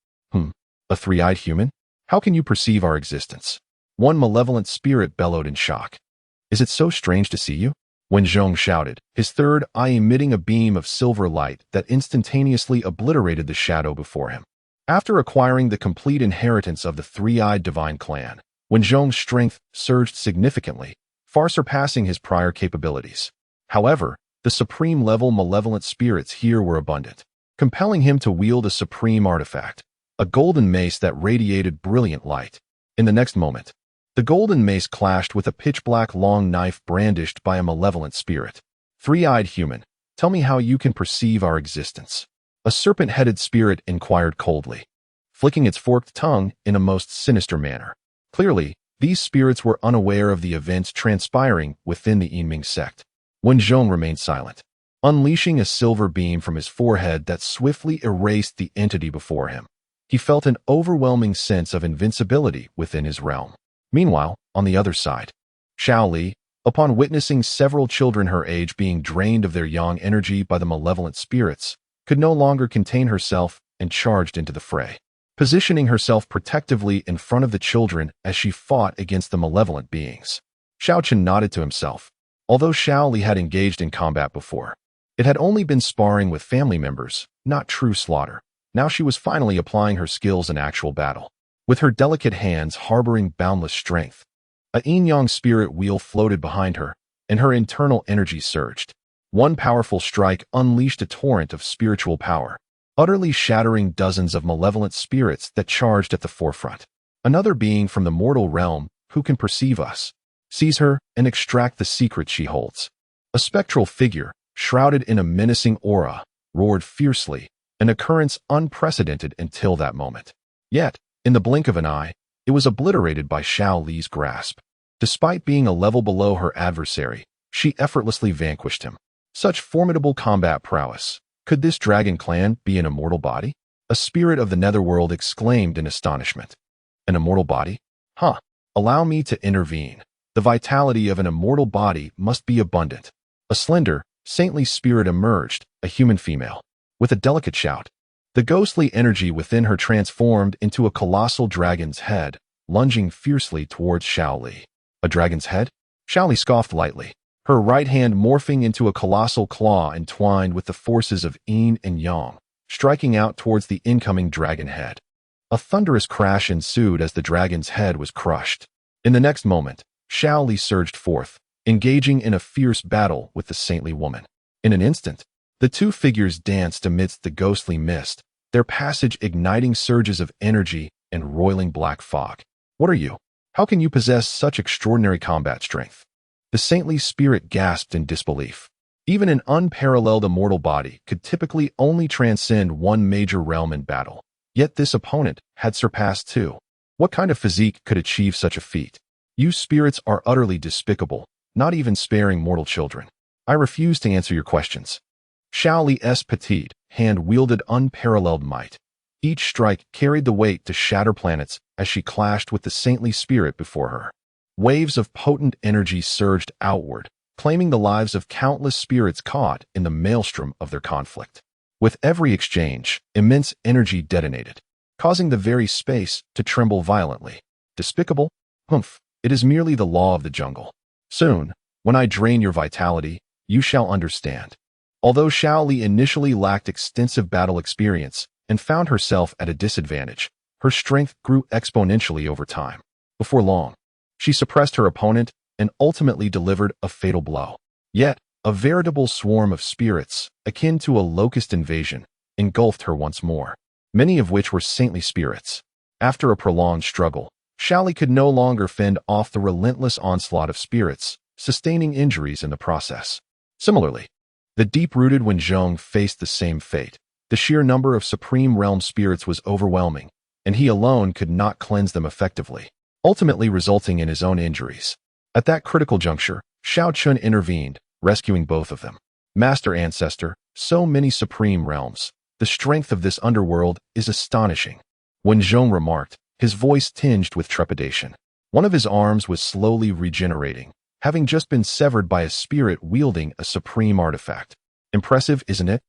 A three-eyed human? How can you perceive our existence?" One malevolent spirit bellowed in shock. "Is it so strange to see you?" Wen Zhong shouted, his third eye emitting a beam of silver light that instantaneously obliterated the shadow before him. After acquiring the complete inheritance of the three-eyed divine clan, Wen Zhong's strength surged significantly, far surpassing his prior capabilities. However, the supreme-level malevolent spirits here were abundant, compelling him to wield a supreme artifact, a golden mace that radiated brilliant light. In the next moment, the golden mace clashed with a pitch-black long knife brandished by a malevolent spirit. "Three-eyed human, tell me how you can perceive our existence." A serpent-headed spirit inquired coldly, flicking its forked tongue in a most sinister manner. Clearly, these spirits were unaware of the events transpiring within the Yinming sect. Wen Zhong remained silent, unleashing a silver beam from his forehead that swiftly erased the entity before him. He felt an overwhelming sense of invincibility within his realm. Meanwhile, on the other side, Xiao Li, upon witnessing several children her age being drained of their yang energy by the malevolent spirits, could no longer contain herself and charged into the fray, positioning herself protectively in front of the children as she fought against the malevolent beings. Xiao Chen nodded to himself. Although Xiao Li had engaged in combat before, it had only been sparring with family members, not true slaughter. Now she was finally applying her skills in actual battle. With her delicate hands harboring boundless strength, a yin-yang spirit wheel floated behind her, and her internal energy surged. One powerful strike unleashed a torrent of spiritual power, utterly shattering dozens of malevolent spirits that charged at the forefront. Another being from the mortal realm, who can perceive us, seize her and extract the secret she holds. A spectral figure, shrouded in a menacing aura, roared fiercely, an occurrence unprecedented until that moment. Yet, in the blink of an eye, It was obliterated by Xiao Li's grasp. Despite being a level below her adversary, she effortlessly vanquished him. Such formidable combat prowess. Could this dragon clan be an immortal body? A spirit of the netherworld exclaimed in astonishment. An immortal body? Huh. Allow me to intervene. The vitality of an immortal body must be abundant. A slender, saintly spirit emerged, a human female. With a delicate shout, the ghostly energy within her transformed into a colossal dragon's head, lunging fiercely towards Xiao Li. A dragon's head? Xiao Li scoffed lightly, her right hand morphing into a colossal claw entwined with the forces of yin and yang, striking out towards the incoming dragon head. A thunderous crash ensued as the dragon's head was crushed. In the next moment, Xiao Li surged forth, engaging in a fierce battle with the saintly woman. In an instant, the two figures danced amidst the ghostly mist, their passage igniting surges of energy and roiling black fog. What are you? How can you possess such extraordinary combat strength? The saintly spirit gasped in disbelief. Even an unparalleled immortal body could typically only transcend one major realm in battle. Yet this opponent had surpassed two. What kind of physique could achieve such a feat? You spirits are utterly despicable, not even sparing mortal children. I refuse to answer your questions. Xiao Li's petite hand wielded unparalleled might. Each strike carried the weight to shatter planets as she clashed with the saintly spirit before her. Waves of potent energy surged outward, claiming the lives of countless spirits caught in the maelstrom of their conflict. With every exchange, immense energy detonated, causing the very space to tremble violently. Despicable? Humph, it is merely the law of the jungle. Soon, when I drain your vitality, you shall understand. Although Xiao Li initially lacked extensive battle experience and found herself at a disadvantage, her strength grew exponentially over time. Before long, she suppressed her opponent and ultimately delivered a fatal blow. Yet, a veritable swarm of spirits, akin to a locust invasion, engulfed her once more, many of which were saintly spirits. After a prolonged struggle, Xiao Li could no longer fend off the relentless onslaught of spirits, sustaining injuries in the process. Similarly, the deep-rooted Wenzhong faced the same fate. The sheer number of Supreme Realm spirits was overwhelming, and he alone could not cleanse them effectively, ultimately resulting in his own injuries. At that critical juncture, Xiao Chen intervened, rescuing both of them. Master Ancestor, so many Supreme Realms. The strength of this underworld is astonishing. Wenzhong remarked, his voice tinged with trepidation. One of his arms was slowly regenerating, having just been severed by a spirit wielding a supreme artifact. Impressive, isn't it?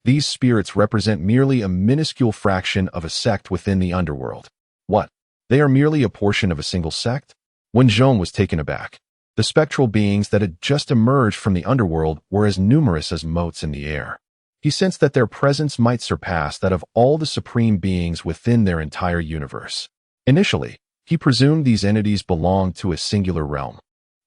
These spirits represent merely a minuscule fraction of a sect within the underworld. What? They are merely a portion of a single sect? Wenzhong was taken aback. The spectral beings that had just emerged from the underworld were as numerous as motes in the air. He sensed that their presence might surpass that of all the supreme beings within their entire universe. Initially, he presumed these entities belonged to a singular realm,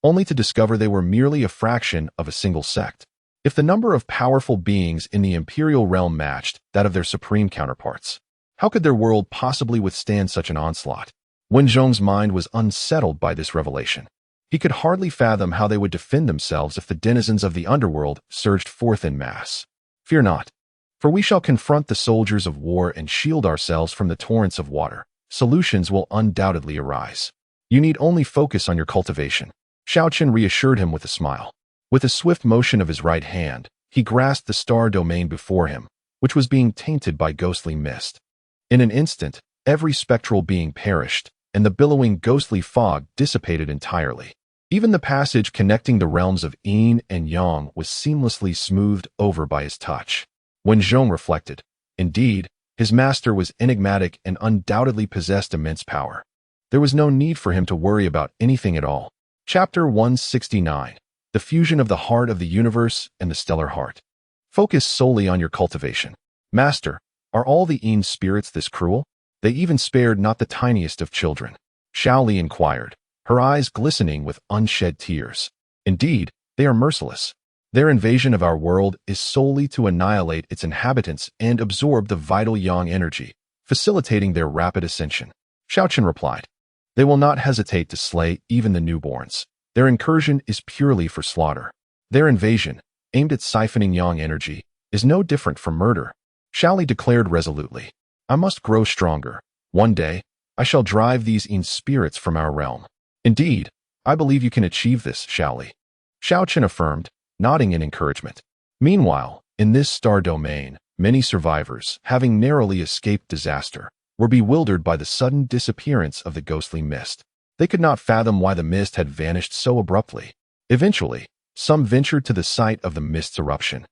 only to discover they were merely a fraction of a single sect. If the number of powerful beings in the Imperial realm matched that of their supreme counterparts, how could their world possibly withstand such an onslaught? Wenzhong's mind was unsettled by this revelation. He could hardly fathom how they would defend themselves if the denizens of the underworld surged forth in mass. Fear not, for we shall confront the soldiers of war and shield ourselves from the torrents of water. Solutions will undoubtedly arise. You need only focus on your cultivation. Xiao Chen reassured him with a smile. With a swift motion of his right hand, he grasped the star domain before him, which was being tainted by ghostly mist. In an instant, every spectral being perished, and the billowing ghostly fog dissipated entirely. Even the passage connecting the realms of yin and yang was seamlessly smoothed over by his touch. Wenzhong reflected. Indeed, his master was enigmatic and undoubtedly possessed immense power. There was no need for him to worry about anything at all. Chapter 169. The fusion of the heart of the universe and the stellar heart. Focus solely on your cultivation. Master, are all the yin spirits this cruel? They even spared not the tiniest of children. Xiao Li inquired, her eyes glistening with unshed tears. Indeed, they are merciless. Their invasion of our world is solely to annihilate its inhabitants and absorb the vital yang energy, facilitating their rapid ascension. Xiao Chen replied, they will not hesitate to slay even the newborns. Their incursion is purely for slaughter. Their invasion, aimed at siphoning yang energy, is no different from murder. Xiao Li declared resolutely, I must grow stronger. One day, I shall drive these Yin spirits from our realm. Indeed, I believe you can achieve this, Xiao. Xiao Chen affirmed, nodding in encouragement. Meanwhile, in this star domain, many survivors, having narrowly escaped disaster, were bewildered by the sudden disappearance of the ghostly mist. They could not fathom why the mist had vanished so abruptly. Eventually, some ventured to the site of the mist's eruption,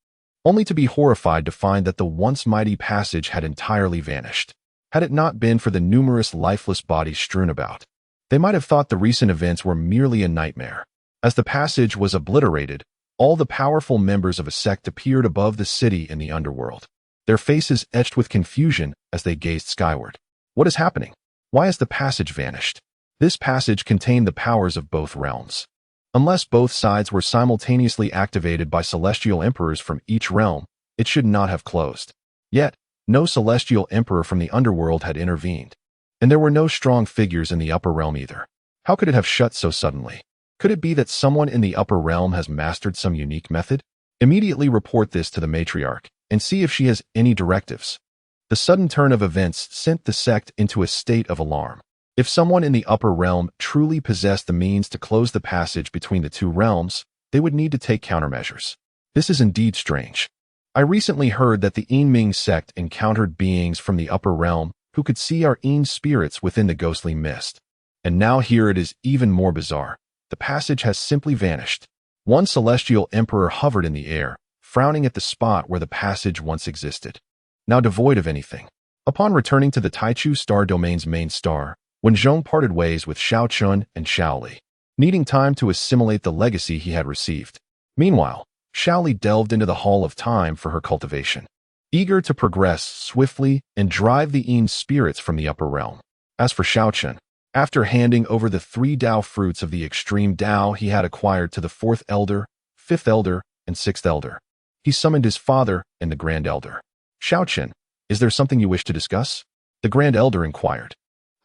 only to be horrified to find that the once mighty passage had entirely vanished. Had it not been for the numerous lifeless bodies strewn about, they might have thought the recent events were merely a nightmare. As the passage was obliterated, all the powerful members of a sect appeared above the city in the underworld, their faces etched with confusion as they gazed skyward. What is happening? Why has the passage vanished? This passage contained the powers of both realms. Unless both sides were simultaneously activated by celestial emperors from each realm, it should not have closed. Yet, no celestial emperor from the underworld had intervened, and there were no strong figures in the upper realm either. How could it have shut so suddenly? Could it be that someone in the upper realm has mastered some unique method? Immediately report this to the matriarch and see if she has any directives. The sudden turn of events sent the sect into a state of alarm. If someone in the upper realm truly possessed the means to close the passage between the two realms, they would need to take countermeasures. This is indeed strange. I recently heard that the Yinming sect encountered beings from the upper realm who could see our Yin spirits within the ghostly mist. And now here it is even more bizarre. The passage has simply vanished. One celestial emperor hovered in the air, frowning at the spot where the passage once existed, now devoid of anything. Upon returning to the Taichu star domain's main star, when Zhong parted ways with Xiao Chen and Xiao Li, needing time to assimilate the legacy he had received. Meanwhile, Xiao Li delved into the Hall of Time for her cultivation, eager to progress swiftly and drive the Yin spirits from the upper realm. As for Xiao Chen, after handing over the 3 Dao fruits of the extreme Dao he had acquired to the 4th Elder, 5th Elder, and 6th Elder, he summoned his father and the Grand Elder. Xiao Chen, is there something you wish to discuss? The Grand Elder inquired.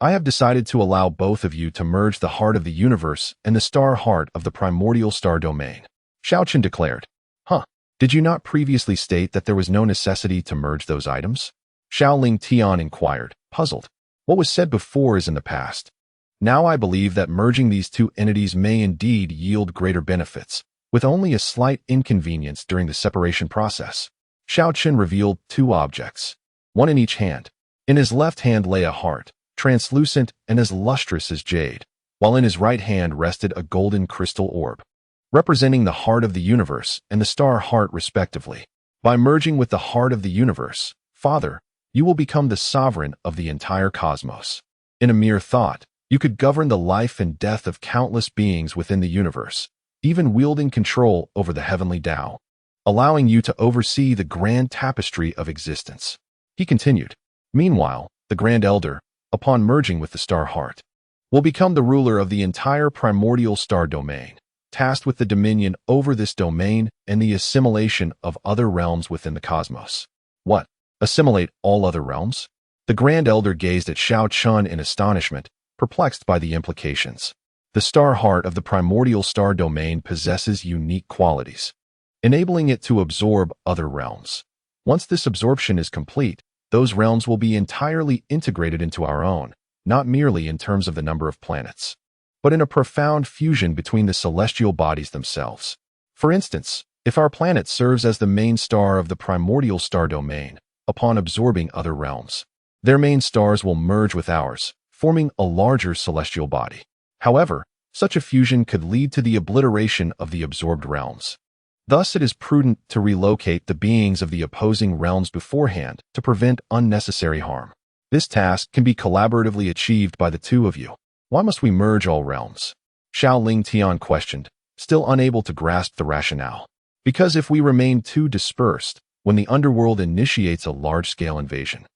I have decided to allow both of you to merge the heart of the universe and the star heart of the primordial star domain, Xiao Chen declared. Huh, did you not previously state that there was no necessity to merge those items? Xiao Ling Tian inquired, puzzled. What was said before is in the past. Now I believe that merging these two entities may indeed yield greater benefits, with only a slight inconvenience during the separation process. Xiao Chen revealed 2 objects, one in each hand. In his left hand lay a heart, translucent and as lustrous as jade, while in his right hand rested a golden crystal orb, representing the heart of the universe and the star heart respectively. By merging with the heart of the universe, Father, you will become the sovereign of the entire cosmos. In a mere thought, you could govern the life and death of countless beings within the universe, even wielding control over the Heavenly Dao, allowing you to oversee the grand tapestry of existence. He continued. Meanwhile, the Grand Elder, upon merging with the Star Heart, will become the ruler of the entire primordial star domain, tasked with the dominion over this domain and the assimilation of other realms within the cosmos. What? Assimilate all other realms? The Grand Elder gazed at Xiao Chen in astonishment, perplexed by the implications. The star heart of the primordial star domain possesses unique qualities, enabling it to absorb other realms. Once this absorption is complete, those realms will be entirely integrated into our own, not merely in terms of the number of planets, but in a profound fusion between the celestial bodies themselves. For instance, if our planet serves as the main star of the primordial star domain, upon absorbing other realms, their main stars will merge with ours, forming a larger celestial body. However, such a fusion could lead to the obliteration of the absorbed realms. Thus, it is prudent to relocate the beings of the opposing realms beforehand to prevent unnecessary harm. This task can be collaboratively achieved by the 2 of you. Why must we merge all realms? Xiao Ling Tian questioned, still unable to grasp the rationale. Because if we remain too dispersed, when the underworld initiates a large-scale invasion,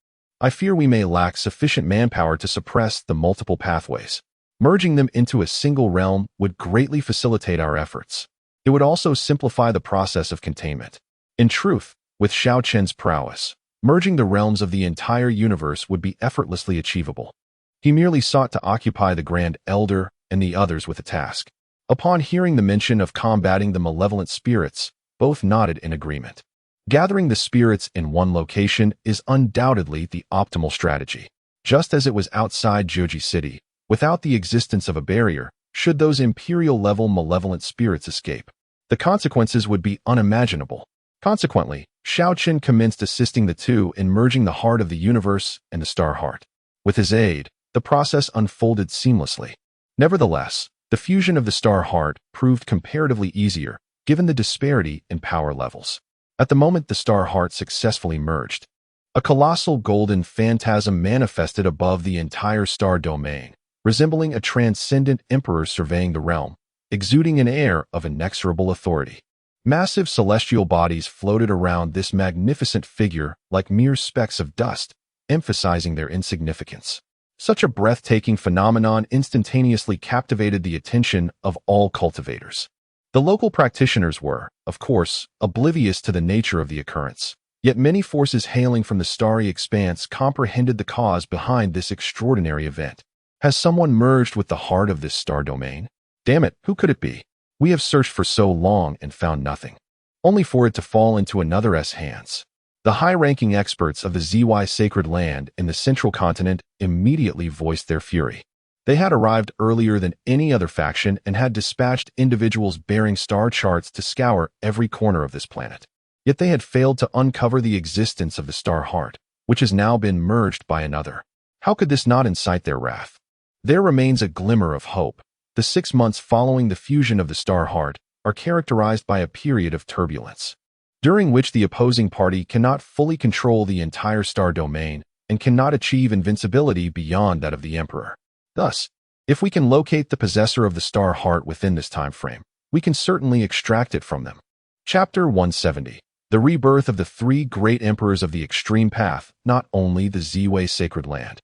I fear we may lack sufficient manpower to suppress the multiple pathways. Merging them into a single realm would greatly facilitate our efforts. It would also simplify the process of containment. In truth, with Xiao Chen's prowess, merging the realms of the entire universe would be effortlessly achievable. He merely sought to occupy the Grand Elder and the others with a task. Upon hearing the mention of combating the malevolent spirits, both nodded in agreement. Gathering the spirits in one location is undoubtedly the optimal strategy. Just as it was outside Joji City, without the existence of a barrier, should those imperial-level malevolent spirits escape, the consequences would be unimaginable. Consequently, Xiao Chen commenced assisting the two in merging the heart of the universe and the star heart. With his aid, the process unfolded seamlessly. Nevertheless, the fusion of the star heart proved comparatively easier, given the disparity in power levels. At the moment the star heart successfully merged, a colossal golden phantasm manifested above the entire star domain, resembling a transcendent emperor surveying the realm, exuding an air of inexorable authority. Massive celestial bodies floated around this magnificent figure like mere specks of dust, emphasizing their insignificance. Such a breathtaking phenomenon instantaneously captivated the attention of all cultivators. The local practitioners were, of course, oblivious to the nature of the occurrence, yet many forces hailing from the starry expanse comprehended the cause behind this extraordinary event. Has someone merged with the heart of this star domain? Damn it, who could it be? We have searched for so long and found nothing, only for it to fall into another's hands. The high-ranking experts of the ZY Sacred Land in the central continent immediately voiced their fury. They had arrived earlier than any other faction and had dispatched individuals bearing star charts to scour every corner of this planet. Yet they had failed to uncover the existence of the star heart, which has now been merged by another. How could this not incite their wrath? There remains a glimmer of hope. The 6 months following the fusion of the star heart are characterized by a period of turbulence, during which the opposing party cannot fully control the entire star domain and cannot achieve invincibility beyond that of the Emperor. Thus, if we can locate the possessor of the star heart within this time frame, we can certainly extract it from them. Chapter 170. The rebirth of the 3 great emperors of the extreme path, not only the ZY Sacred Land,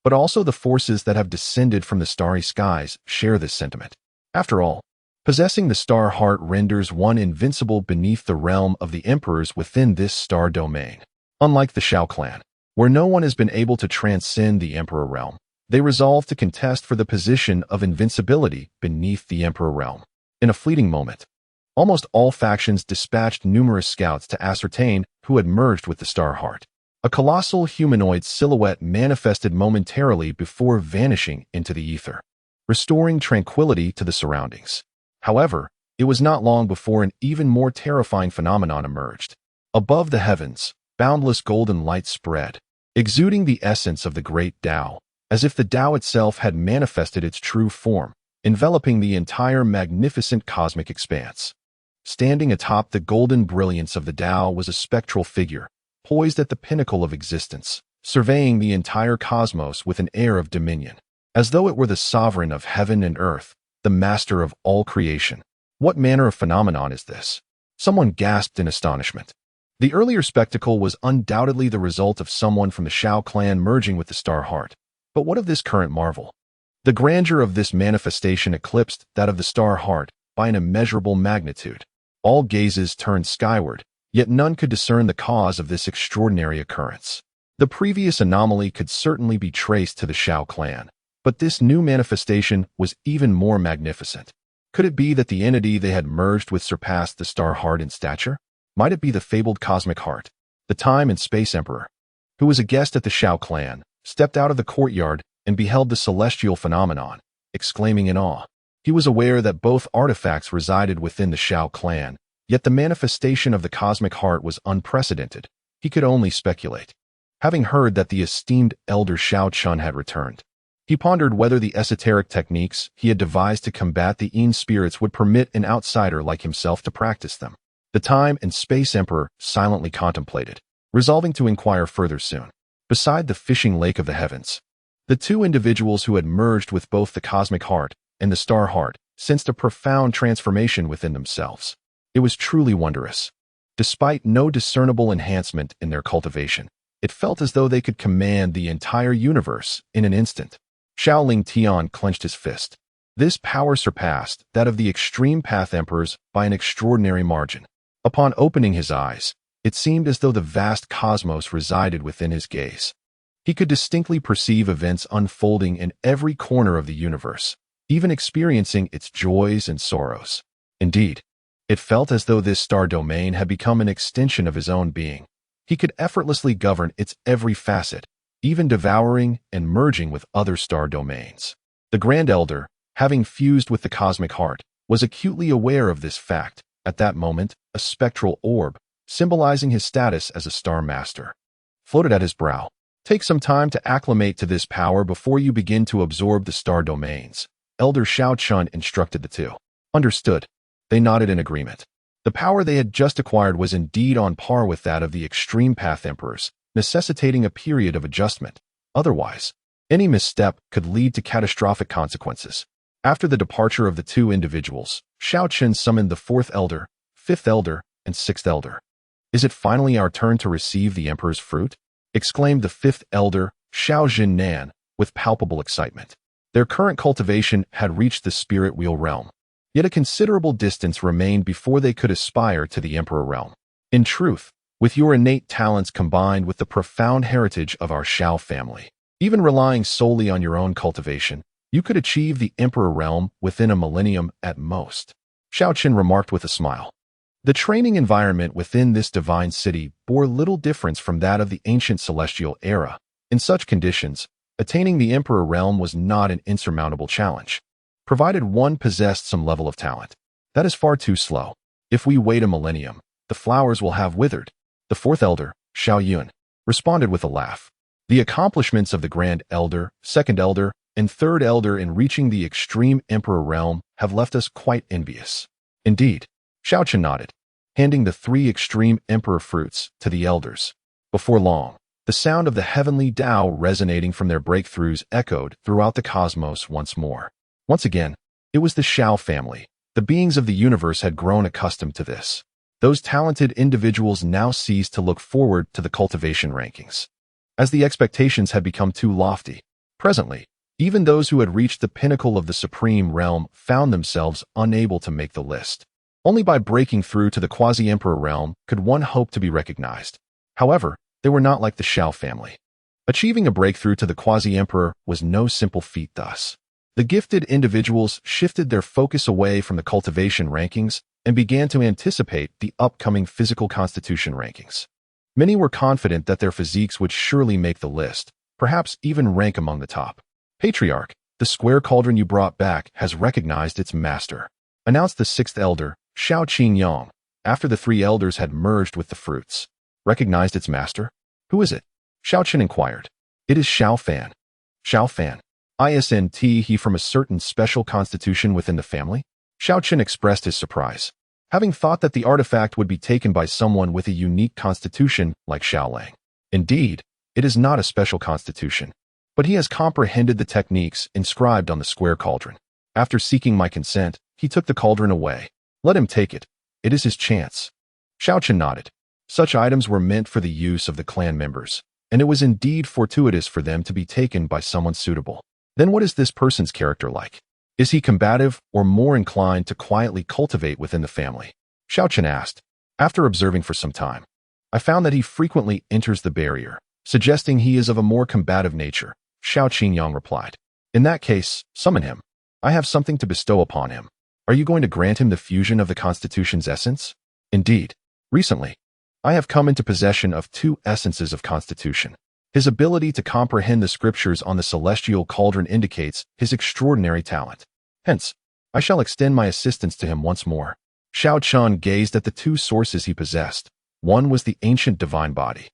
but also the forces that have descended from the starry skies share this sentiment. After all, possessing the star heart renders one invincible beneath the realm of the emperors within this star domain. Unlike the Xiao clan, where no one has been able to transcend the emperor realm, they resolve to contest for the position of invincibility beneath the emperor realm. In a fleeting moment, almost all factions dispatched numerous scouts to ascertain who had merged with the star heart. A colossal humanoid silhouette manifested momentarily before vanishing into the ether, restoring tranquility to the surroundings. However, it was not long before an even more terrifying phenomenon emerged. Above the heavens, boundless golden light spread, exuding the essence of the great Tao, as if the Tao itself had manifested its true form, enveloping the entire magnificent cosmic expanse. Standing atop the golden brilliance of the Tao was a spectral figure, poised at the pinnacle of existence, surveying the entire cosmos with an air of dominion, as though it were the sovereign of heaven and earth, the master of all creation. What manner of phenomenon is this? Someone gasped in astonishment. The earlier spectacle was undoubtedly the result of someone from the Xiao clan merging with the star heart. But what of this current marvel? The grandeur of this manifestation eclipsed that of the star heart by an immeasurable magnitude. All gazes turned skyward, yet none could discern the cause of this extraordinary occurrence. The previous anomaly could certainly be traced to the Xiao clan, but this new manifestation was even more magnificent. Could it be that the entity they had merged with surpassed the star heart in stature? Might it be the fabled cosmic heart? The time and space emperor, who was a guest at the Xiao clan, stepped out of the courtyard and beheld the celestial phenomenon, exclaiming in awe. He was aware that both artifacts resided within the Xiao clan, yet the manifestation of the cosmic heart was unprecedented. He could only speculate. Having heard that the esteemed elder Xiao Chen had returned, he pondered whether the esoteric techniques he had devised to combat the Yin spirits would permit an outsider like himself to practice them. The time and space emperor silently contemplated, resolving to inquire further soon. Beside the fishing lake of the heavens, the 2 individuals who had merged with both the cosmic heart and the star heart sensed a profound transformation within themselves. It was truly wondrous. Despite no discernible enhancement in their cultivation, it felt as though they could command the entire universe in an instant. Xiaoling Tian clenched his fist. This power surpassed that of the extreme path emperors by an extraordinary margin. Upon opening his eyes, it seemed as though the vast cosmos resided within his gaze. He could distinctly perceive events unfolding in every corner of the universe, even experiencing its joys and sorrows. Indeed, it felt as though this star domain had become an extension of his own being. He could effortlessly govern its every facet, even devouring and merging with other star domains. The Grand Elder, having fused with the cosmic heart, was acutely aware of this fact. At that moment, a spectral orb, symbolizing his status as a star master, floated at his brow. Take some time to acclimate to this power before you begin to absorb the star domains. Elder Xiao Chen instructed the two. Understood. They nodded in agreement. The power they had just acquired was indeed on par with that of the extreme path emperors, necessitating a period of adjustment. Otherwise, any misstep could lead to catastrophic consequences. After the departure of the two individuals, Xiao Chen summoned the fourth elder, fifth elder, and sixth elder. Is it finally our turn to receive the emperor's fruit? Exclaimed the fifth elder, Xiao Jinnan, with palpable excitement. Their current cultivation had reached the spirit wheel realm, yet a considerable distance remained before they could aspire to the emperor realm. In truth, with your innate talents combined with the profound heritage of our Xiao family, even relying solely on your own cultivation, you could achieve the emperor realm within a millennium at most, Xiao Chen remarked with a smile. The training environment within this divine city bore little difference from that of the ancient celestial era. In such conditions, attaining the emperor realm was not an insurmountable challenge, provided one possessed some level of talent. That is far too slow. If we wait a millennium, the flowers will have withered. The fourth elder, Xiao Yun, responded with a laugh. The accomplishments of the Grand Elder, Second Elder, and Third Elder in reaching the extreme emperor realm have left us quite envious. Indeed, Xiao Chen nodded, handing the three extreme emperor fruits to the elders. Before long, the sound of the Heavenly Dao resonating from their breakthroughs echoed throughout the cosmos once more. Once again, it was the Xiao family. The beings of the universe had grown accustomed to this. Those talented individuals now ceased to look forward to the cultivation rankings, as the expectations had become too lofty. Presently, even those who had reached the pinnacle of the supreme realm found themselves unable to make the list. Only by breaking through to the quasi-emperor realm could one hope to be recognized. However, they were not like the Xiao family. Achieving a breakthrough to the quasi-emperor was no simple feat thus. The gifted individuals shifted their focus away from the cultivation rankings and began to anticipate the upcoming physical constitution rankings. Many were confident that their physiques would surely make the list, perhaps even rank among the top. Patriarch, the square cauldron you brought back has recognized its master, announced the sixth elder, Xiao Qingyang, after the three elders had merged with the fruits. Recognized its master? Who is it? Xiao Chen inquired. It is Xiao Fan. Xiao Fan. Isn't he from a certain special constitution within the family? Xiao Chen expressed his surprise, having thought that the artifact would be taken by someone with a unique constitution like Xiao Lang. Indeed, it is not a special constitution, but he has comprehended the techniques inscribed on the square cauldron. After seeking my consent, he took the cauldron away. Let him take it. It is his chance. Xiao Chen nodded. Such items were meant for the use of the clan members, and it was indeed fortuitous for them to be taken by someone suitable. Then what is this person's character like? Is he combative or more inclined to quietly cultivate within the family? Xiao Chen asked. After observing for some time, I found that he frequently enters the barrier, suggesting he is of a more combative nature, Xiao Qingyang replied. In that case, summon him. I have something to bestow upon him. Are you going to grant him the fusion of the Constitution's essence? Indeed. Recently, I have come into possession of two essences of Constitution. His ability to comprehend the scriptures on the celestial cauldron indicates his extraordinary talent. Hence, I shall extend my assistance to him once more. Xiao Chen gazed at the two sources he possessed. One was the ancient divine body,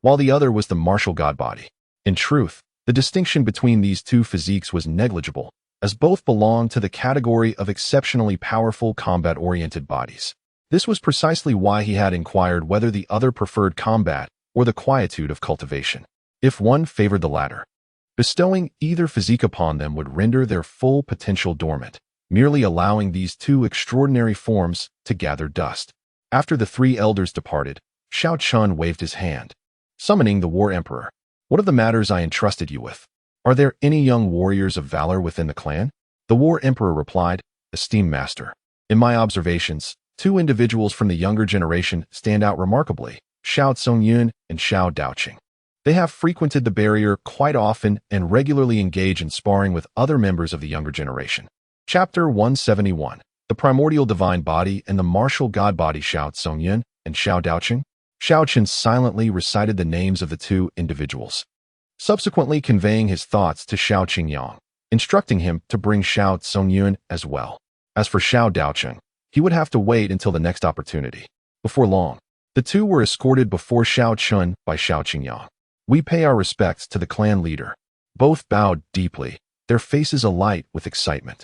while the other was the martial god body. In truth, the distinction between these two physiques was negligible, as both belonged to the category of exceptionally powerful combat-oriented bodies. This was precisely why he had inquired whether the other preferred combat or the quietude of cultivation. If one favored the latter, bestowing either physique upon them would render their full potential dormant, merely allowing these two extraordinary forms to gather dust. After the three elders departed, Xiao Chen waved his hand, summoning the War Emperor. What of the matters I entrusted you with? Are there any young warriors of valor within the clan? The War Emperor replied, Esteemed Master, in my observations, two individuals from the younger generation stand out remarkably, Xiao Zongyun and Xiao Daoqing. They have frequented the barrier quite often and regularly engage in sparring with other members of the younger generation. Chapter 171. The Primordial Divine Body and the Martial God Body. Xiao Zongyun and Xiao Daoqing. Xiao Chen silently recited the names of the two individuals. subsequently conveying his thoughts to Xiao Qingyang, instructing him to bring Xiao Zongyun as well. As for Xiao Daocheng, he would have to wait until the next opportunity. Before long, the two were escorted before Xiao Chen by Xiao Qingyang. We pay our respects to the clan leader. Both bowed deeply, their faces alight with excitement.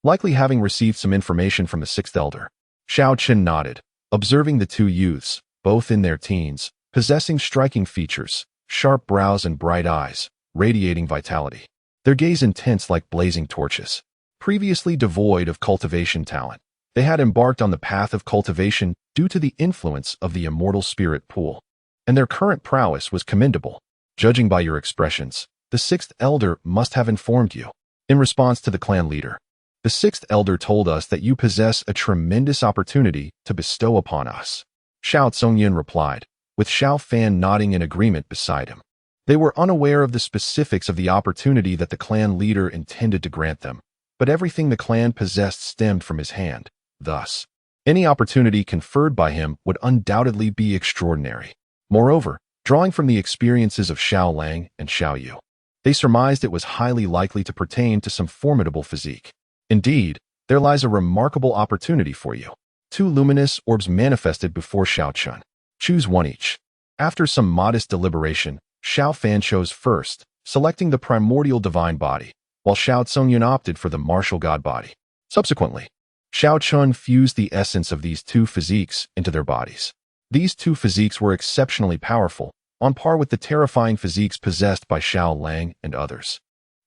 Likely having received some information from the sixth elder, Xiao Chen nodded, observing the two youths, both in their teens, possessing striking features, sharp brows and bright eyes, radiating vitality. Their gaze intense like blazing torches. Previously devoid of cultivation talent, they had embarked on the path of cultivation due to the influence of the immortal spirit pool, and their current prowess was commendable. Judging by your expressions, the sixth elder must have informed you. In response to the clan leader, the sixth elder told us that you possess a tremendous opportunity to bestow upon us. Xiao Zongyun replied, with Xiao Fan nodding in agreement beside him. They were unaware of the specifics of the opportunity that the clan leader intended to grant them, but everything the clan possessed stemmed from his hand. Thus, any opportunity conferred by him would undoubtedly be extraordinary. Moreover, drawing from the experiences of Xiao Lang and Xiao Yu, they surmised it was highly likely to pertain to some formidable physique. Indeed, there lies a remarkable opportunity for you. Two luminous orbs manifested before Xiao Chen. Choose one each. After some modest deliberation, Xiao Fan chose first, selecting the primordial divine body, while Xiao Zongyun opted for the martial god body. Subsequently, Xiao Chen fused the essence of these two physiques into their bodies. These two physiques were exceptionally powerful, on par with the terrifying physiques possessed by Xiao Lang and others.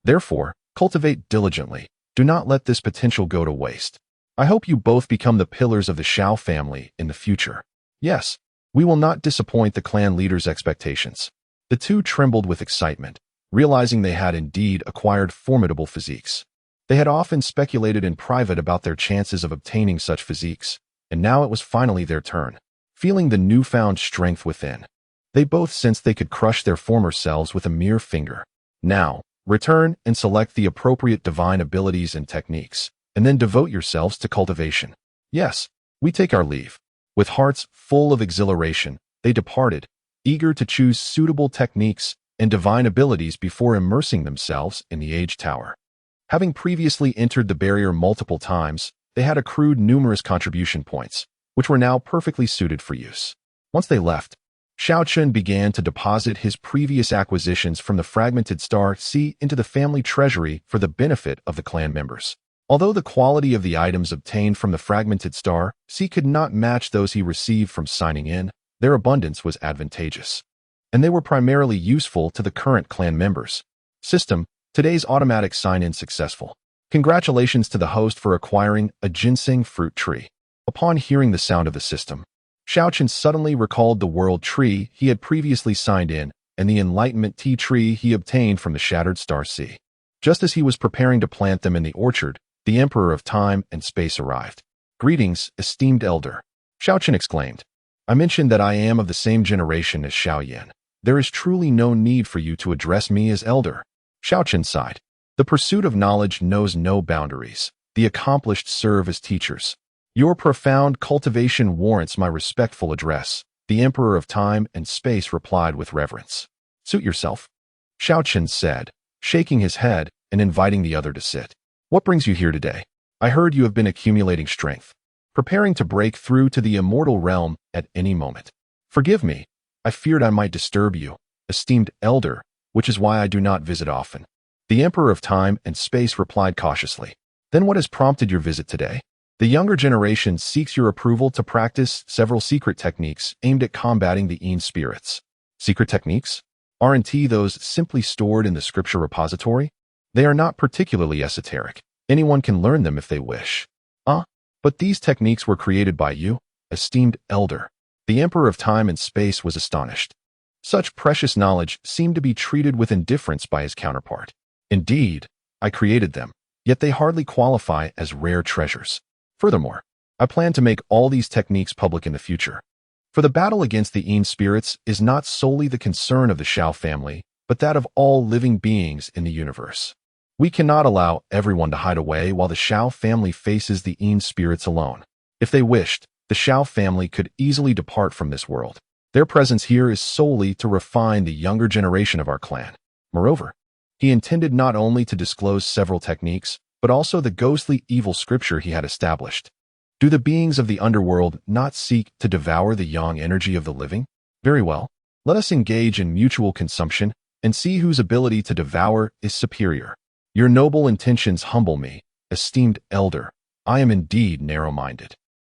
Therefore, cultivate diligently. Do not let this potential go to waste. I hope you both become the pillars of the Xiao family in the future. Yes, we will not disappoint the clan leader's expectations. The two trembled with excitement, realizing they had indeed acquired formidable physiques. They had often speculated in private about their chances of obtaining such physiques, and now it was finally their turn. Feeling the newfound strength within, they both sensed they could crush their former selves with a mere finger. Now, return and select the appropriate divine abilities and techniques, and then devote yourselves to cultivation. Yes, we take our leave. With hearts full of exhilaration, they departed, eager to choose suitable techniques and divine abilities before immersing themselves in the Age Tower. Having previously entered the barrier multiple times, they had accrued numerous contribution points, which were now perfectly suited for use. Once they left, Xiao Chen began to deposit his previous acquisitions from the fragmented star C into the family treasury for the benefit of the clan members. Although the quality of the items obtained from the fragmented star C could not match those he received from signing in, their abundance was advantageous, and they were primarily useful to the current clan members. System, today's automatic sign-in successful. Congratulations to the host for acquiring a ginseng fruit tree. Upon hearing the sound of the system, Xiao Chen suddenly recalled the world tree he had previously signed in and the enlightenment tea tree he obtained from the shattered star sea. Just as he was preparing to plant them in the orchard, the Emperor of Time and Space arrived. Greetings, esteemed elder. Xiao Chen exclaimed. I mentioned that I am of the same generation as Xiao Yan. There is truly no need for you to address me as elder. Xiao Chen sighed. The pursuit of knowledge knows no boundaries. The accomplished serve as teachers. Your profound cultivation warrants my respectful address, the Emperor of Time and Space replied with reverence. Suit yourself, Xiao Chen said, shaking his head and inviting the other to sit. What brings you here today? I heard you have been accumulating strength, preparing to break through to the immortal realm at any moment. Forgive me, I feared I might disturb you, esteemed elder, which is why I do not visit often. The Emperor of Time and Space replied cautiously. Then what has prompted your visit today? The younger generation seeks your approval to practice several secret techniques aimed at combating the Yin spirits. Secret techniques? Aren't those simply stored in the scripture repository? They are not particularly esoteric. Anyone can learn them if they wish. But these techniques were created by you, esteemed elder. The Emperor of Time and Space was astonished. Such precious knowledge seemed to be treated with indifference by his counterpart. Indeed, I created them, yet they hardly qualify as rare treasures. Furthermore, I plan to make all these techniques public in the future. For the battle against the Yin spirits is not solely the concern of the Xiao family, but that of all living beings in the universe. We cannot allow everyone to hide away while the Xiao family faces the Yin spirits alone. If they wished, the Xiao family could easily depart from this world. Their presence here is solely to refine the younger generation of our clan. Moreover, he intended not only to disclose several techniques, but also the ghostly evil scripture he had established. Do the beings of the underworld not seek to devour the yang energy of the living? Very well, let us engage in mutual consumption and see whose ability to devour is superior. Your noble intentions humble me, esteemed elder. I am indeed narrow-minded.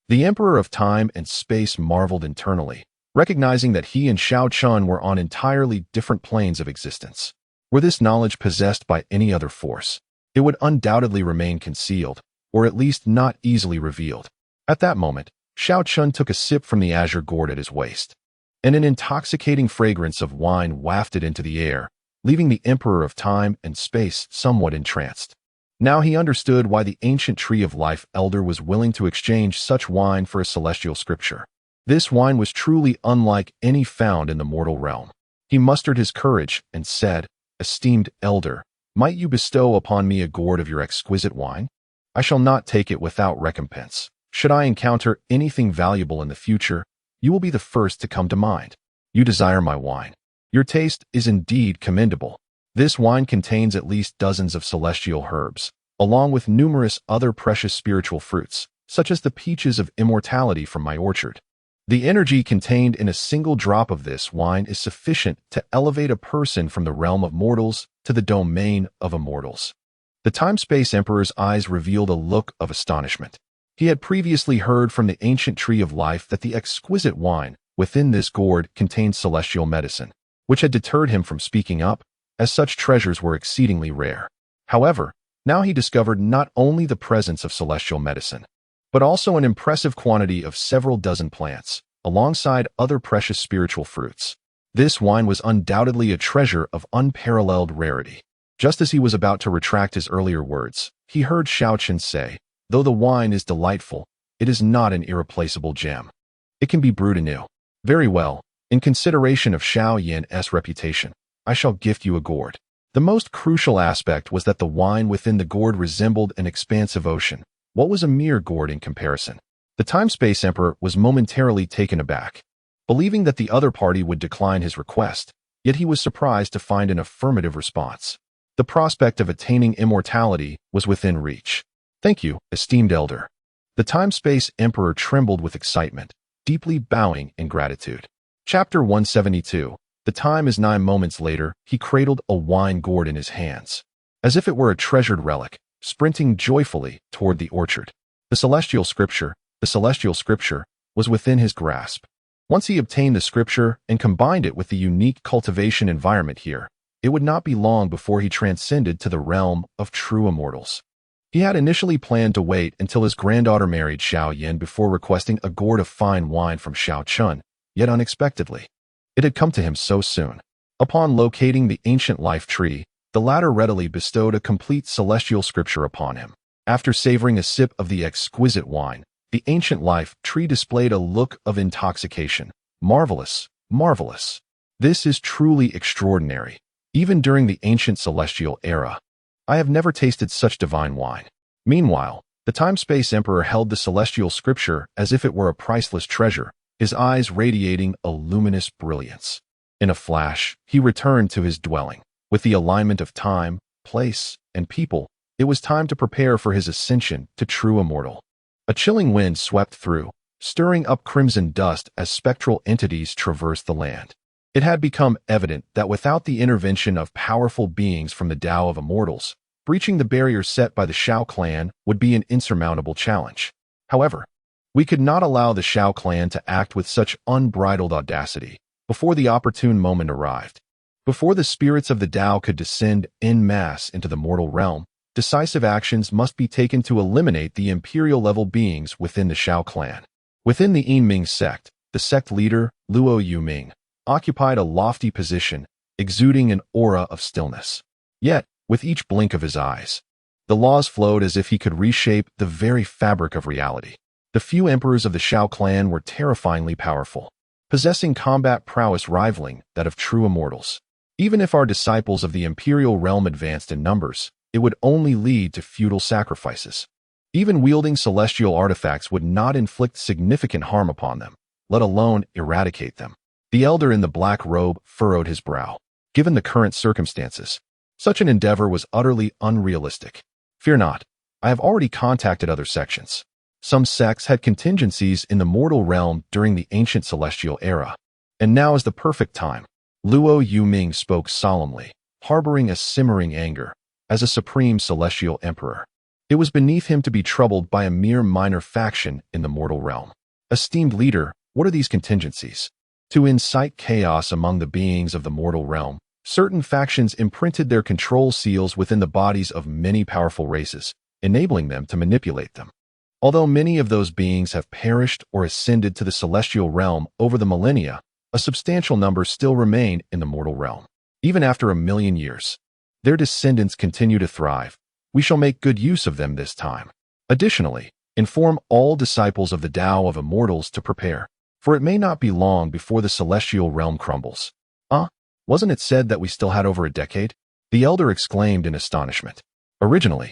The Emperor of Time and Space marveled internally, recognizing that he and Xiao Chen were on entirely different planes of existence. Were this knowledge possessed by any other force, it would undoubtedly remain concealed, or at least not easily revealed. At that moment, Xiao Chen took a sip from the azure gourd at his waist, and an intoxicating fragrance of wine wafted into the air, leaving the Emperor of Time and Space somewhat entranced. Now he understood why the ancient Tree of Life elder was willing to exchange such wine for a celestial scripture. This wine was truly unlike any found in the mortal realm. He mustered his courage and said, "Esteemed elder, might you bestow upon me a gourd of your exquisite wine? I shall not take it without recompense. Should I encounter anything valuable in the future, you will be the first to come to mind. You desire my wine. Your taste is indeed commendable. This wine contains at least dozens of celestial herbs, along with numerous other precious spiritual fruits, such as the peaches of immortality from my orchard. The energy contained in a single drop of this wine is sufficient to elevate a person from the realm of mortals to the domain of immortals." The Time-Space Emperor's eyes revealed a look of astonishment. He had previously heard from the ancient Tree of Life that the exquisite wine within this gourd contained celestial medicine, which had deterred him from speaking up, as such treasures were exceedingly rare. However, now he discovered not only the presence of celestial medicine, but also an impressive quantity of several dozen plants, alongside other precious spiritual fruits. This wine was undoubtedly a treasure of unparalleled rarity. Just as he was about to retract his earlier words, he heard Xiao Chen say, "Though the wine is delightful, it is not an irreplaceable gem. It can be brewed anew." "Very well, in consideration of Xiao Yan's reputation, I shall gift you a gourd." The most crucial aspect was that the wine within the gourd resembled an expansive ocean. What was a mere gourd in comparison? The Time-Space Emperor was momentarily taken aback, believing that the other party would decline his request, yet he was surprised to find an affirmative response. The prospect of attaining immortality was within reach. "Thank you, esteemed elder." The Time-Space Emperor trembled with excitement, deeply bowing in gratitude. Chapter 172. The time is 9 moments later, he cradled a wine gourd in his hands, as if it were a treasured relic, sprinting joyfully toward the orchard. The celestial scripture, was within his grasp. Once he obtained the scripture and combined it with the unique cultivation environment here, it would not be long before he transcended to the realm of true immortals. He had initially planned to wait until his granddaughter married Xiao Yan before requesting a gourd of fine wine from Xiao Chen, yet unexpectedly, it had come to him so soon. Upon locating the ancient life tree, the latter readily bestowed a complete celestial scripture upon him. After savoring a sip of the exquisite wine, the ancient life tree displayed a look of intoxication. "Marvelous, marvelous. This is truly extraordinary. Even during the ancient celestial era, I have never tasted such divine wine." Meanwhile, the Time-Space Emperor held the celestial scripture as if it were a priceless treasure, his eyes radiating a luminous brilliance. In a flash, he returned to his dwelling. With the alignment of time, place, and people, it was time to prepare for his ascension to true immortal. A chilling wind swept through, stirring up crimson dust as spectral entities traversed the land. It had become evident that without the intervention of powerful beings from the Tao of Immortals, breaching the barrier set by the Xiao clan would be an insurmountable challenge. However, we could not allow the Xiao clan to act with such unbridled audacity before the opportune moment arrived. Before the spirits of the Tao could descend en masse into the mortal realm, decisive actions must be taken to eliminate the imperial-level beings within the Xiao clan. Within the Yiming sect, the sect leader, Luo Yuming, occupied a lofty position, exuding an aura of stillness. Yet, with each blink of his eyes, the laws flowed as if he could reshape the very fabric of reality. The few emperors of the Xiao clan were terrifyingly powerful, possessing combat prowess rivaling that of true immortals. Even if our disciples of the imperial realm advanced in numbers, it would only lead to futile sacrifices. Even wielding celestial artifacts would not inflict significant harm upon them, let alone eradicate them. The elder in the black robe furrowed his brow. Given the current circumstances, such an endeavor was utterly unrealistic. Fear not, I have already contacted other sections. Some sects had contingencies in the mortal realm during the ancient celestial era, and now is the perfect time. Luo Yuming spoke solemnly, harboring a simmering anger. As a supreme celestial emperor, it was beneath him to be troubled by a mere minor faction in the mortal realm. Esteemed leader, what are these contingencies? To incite chaos among the beings of the mortal realm, certain factions imprinted their control seals within the bodies of many powerful races, enabling them to manipulate them. Although many of those beings have perished or ascended to the celestial realm over the millennia, a substantial number still remain in the mortal realm. Even after 1,000,000 years, their descendants continue to thrive. We shall make good use of them this time. Additionally, inform all disciples of the Tao of Immortals to prepare, for it may not be long before the celestial realm crumbles. Wasn't it said that we still had over a decade? The elder exclaimed in astonishment. Originally,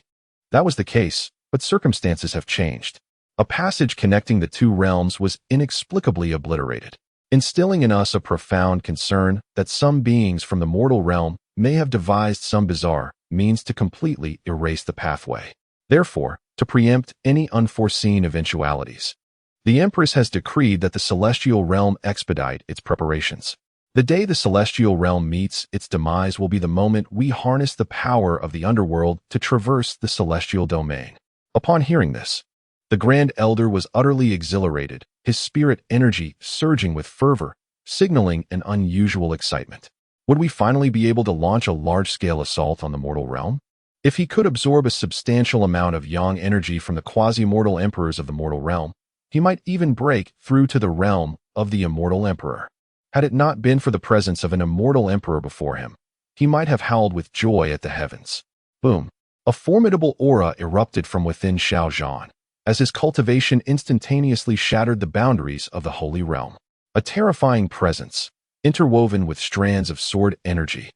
that was the case, but circumstances have changed. A passage connecting the two realms was inexplicably obliterated, instilling in us a profound concern that some beings from the mortal realm may have devised some bizarre means to completely erase the pathway. Therefore, to preempt any unforeseen eventualities, the Empress has decreed that the celestial realm expedite its preparations. The day the celestial realm meets its demise will be the moment we harness the power of the underworld to traverse the celestial domain. Upon hearing this, the Grand Elder was utterly exhilarated, his spirit energy surging with fervor, signaling an unusual excitement. Would we finally be able to launch a large-scale assault on the mortal realm? If he could absorb a substantial amount of yang energy from the quasi-mortal emperors of the mortal realm, he might even break through to the realm of the immortal emperor. Had it not been for the presence of an immortal emperor before him, he might have howled with joy at the heavens. Boom! A formidable aura erupted from within Xiao Chen, as his cultivation instantaneously shattered the boundaries of the holy realm. A terrifying presence, interwoven with strands of sword energy,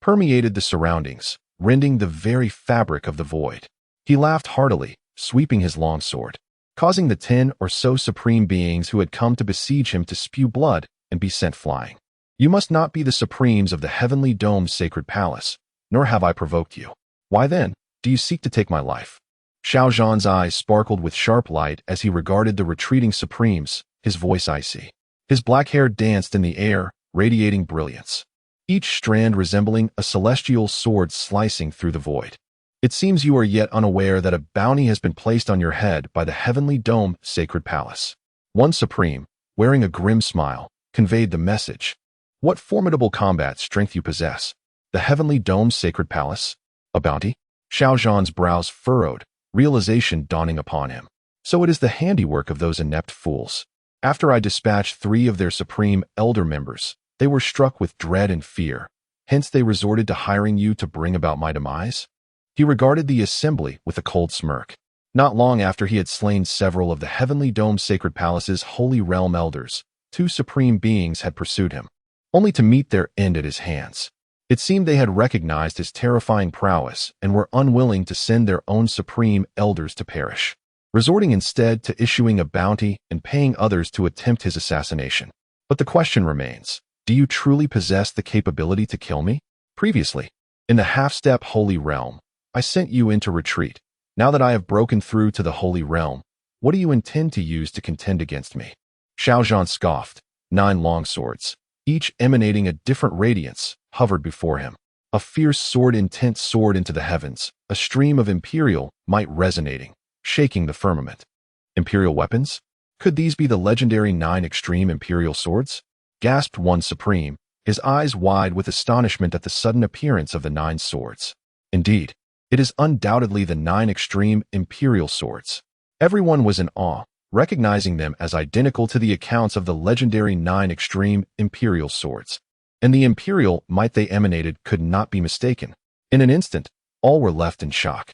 permeated the surroundings, rending the very fabric of the void. He laughed heartily, sweeping his long sword, causing the 10 or so supreme beings who had come to besiege him to spew blood and be sent flying. You must not be the supremes of the heavenly domed sacred palace, nor have I provoked you. Why then do you seek to take my life? Xiao Zhan's eyes sparkled with sharp light as he regarded the retreating supremes, his voice icy. His black hair danced in the air, radiating brilliance, each strand resembling a celestial sword slicing through the void. It seems you are yet unaware that a bounty has been placed on your head by the heavenly dome sacred palace. One supreme, wearing a grim smile, conveyed the message. What formidable combat strength you possess. The heavenly dome sacred palace? A bounty? Xiao Zhan's brows furrowed, realization dawning upon him. So it is the handiwork of those inept fools. After I dispatched 3 of their supreme elder members, they were struck with dread and fear. Hence they resorted to hiring you to bring about my demise? He regarded the assembly with a cold smirk. Not long after he had slain several of the heavenly dome sacred palace's holy realm elders, 2 supreme beings had pursued him, only to meet their end at his hands. It seemed they had recognized his terrifying prowess and were unwilling to send their own supreme elders to perish, resorting instead to issuing a bounty and paying others to attempt his assassination. But the question remains, do you truly possess the capability to kill me? Previously, in the half-step holy realm, I sent you into retreat. Now that I have broken through to the holy realm, what do you intend to use to contend against me? Xiao Zhan scoffed. 9 long swords, each emanating a different radiance, hovered before him. A fierce sword-intent soared into the heavens, a stream of imperial might resonating, shaking the firmament. Imperial weapons? Could these be the legendary 9 extreme imperial swords? Gasped one supreme, his eyes wide with astonishment at the sudden appearance of the 9 swords. Indeed, it is undoubtedly the 9 extreme imperial swords. Everyone was in awe, recognizing them as identical to the accounts of the legendary 9 extreme imperial swords. And the imperial might they emanated could not be mistaken. In an instant, all were left in shock.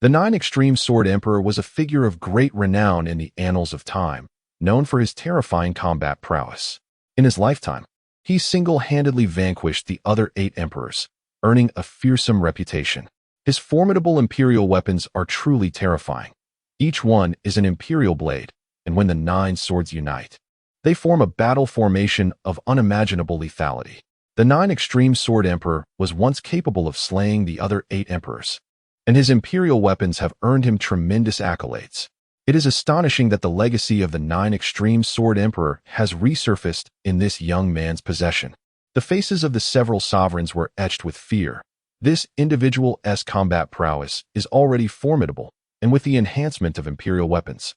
The 9 extreme sword emperor was a figure of great renown in the annals of time, known for his terrifying combat prowess. In his lifetime, he single-handedly vanquished the other 8 emperors, earning a fearsome reputation. His formidable imperial weapons are truly terrifying. Each one is an imperial blade, and when the 9 swords unite, they form a battle formation of unimaginable lethality. The 9 Extreme Sword Emperor was once capable of slaying the other 8 emperors, and his imperial weapons have earned him tremendous accolades. It is astonishing that the legacy of the 9 Extreme Sword Emperor has resurfaced in this young man's possession. The faces of the several sovereigns were etched with fear. This individual's combat prowess is already formidable, and with the enhancement of imperial weapons,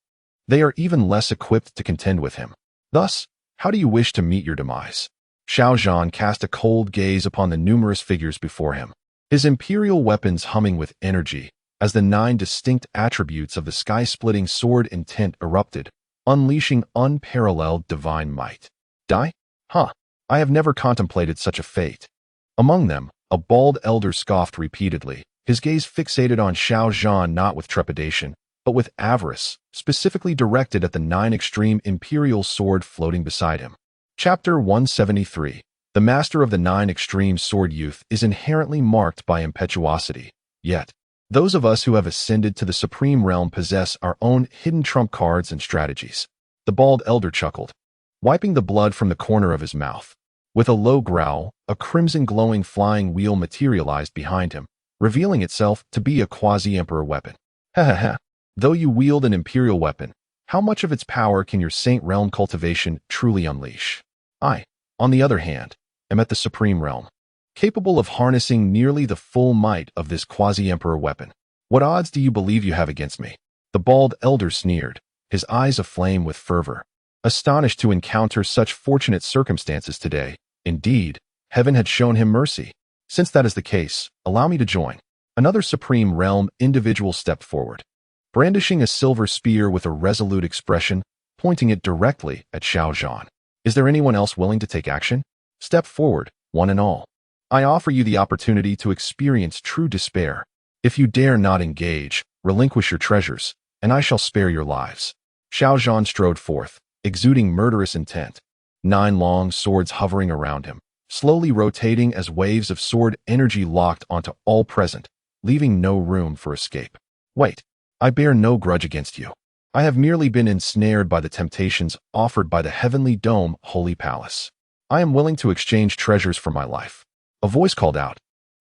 they are even less equipped to contend with him. Thus, how do you wish to meet your demise? Xiao Chen cast a cold gaze upon the numerous figures before him, his imperial weapons humming with energy as the 9 distinct attributes of the sky-splitting sword intent erupted, unleashing unparalleled divine might. Die? Huh. I have never contemplated such a fate. Among them, a bald elder scoffed repeatedly, his gaze fixated on Xiao Chen not with trepidation, but with avarice, specifically directed at the 9 Extreme Imperial Sword floating beside him. Chapter 173. The master of the 9 Extreme Sword Youth is inherently marked by impetuosity. Yet, those of us who have ascended to the supreme realm possess our own hidden trump cards and strategies. The bald elder chuckled, wiping the blood from the corner of his mouth. With a low growl, a crimson glowing flying wheel materialized behind him, revealing itself to be a quasi-emperor weapon. Ha ha ha. Though you wield an imperial weapon, how much of its power can your Saint Realm cultivation truly unleash? I, on the other hand, am at the supreme realm, capable of harnessing nearly the full might of this quasi-emperor weapon. What odds do you believe you have against me? The bald elder sneered, his eyes aflame with fervor. Astonished to encounter such fortunate circumstances today, indeed, heaven had shown him mercy. Since that is the case, allow me to join. Another supreme realm individual stepped forward, brandishing a silver spear with a resolute expression, pointing it directly at Xiao Chen. Is there anyone else willing to take action? Step forward, one and all. I offer you the opportunity to experience true despair. If you dare not engage, relinquish your treasures, and I shall spare your lives. Xiao Chen strode forth, exuding murderous intent, 9 long swords hovering around him, slowly rotating as waves of sword energy locked onto all present, leaving no room for escape. Wait, I bear no grudge against you. I have merely been ensnared by the temptations offered by the Heavenly Dome Holy Palace. I am willing to exchange treasures for my life. A voice called out,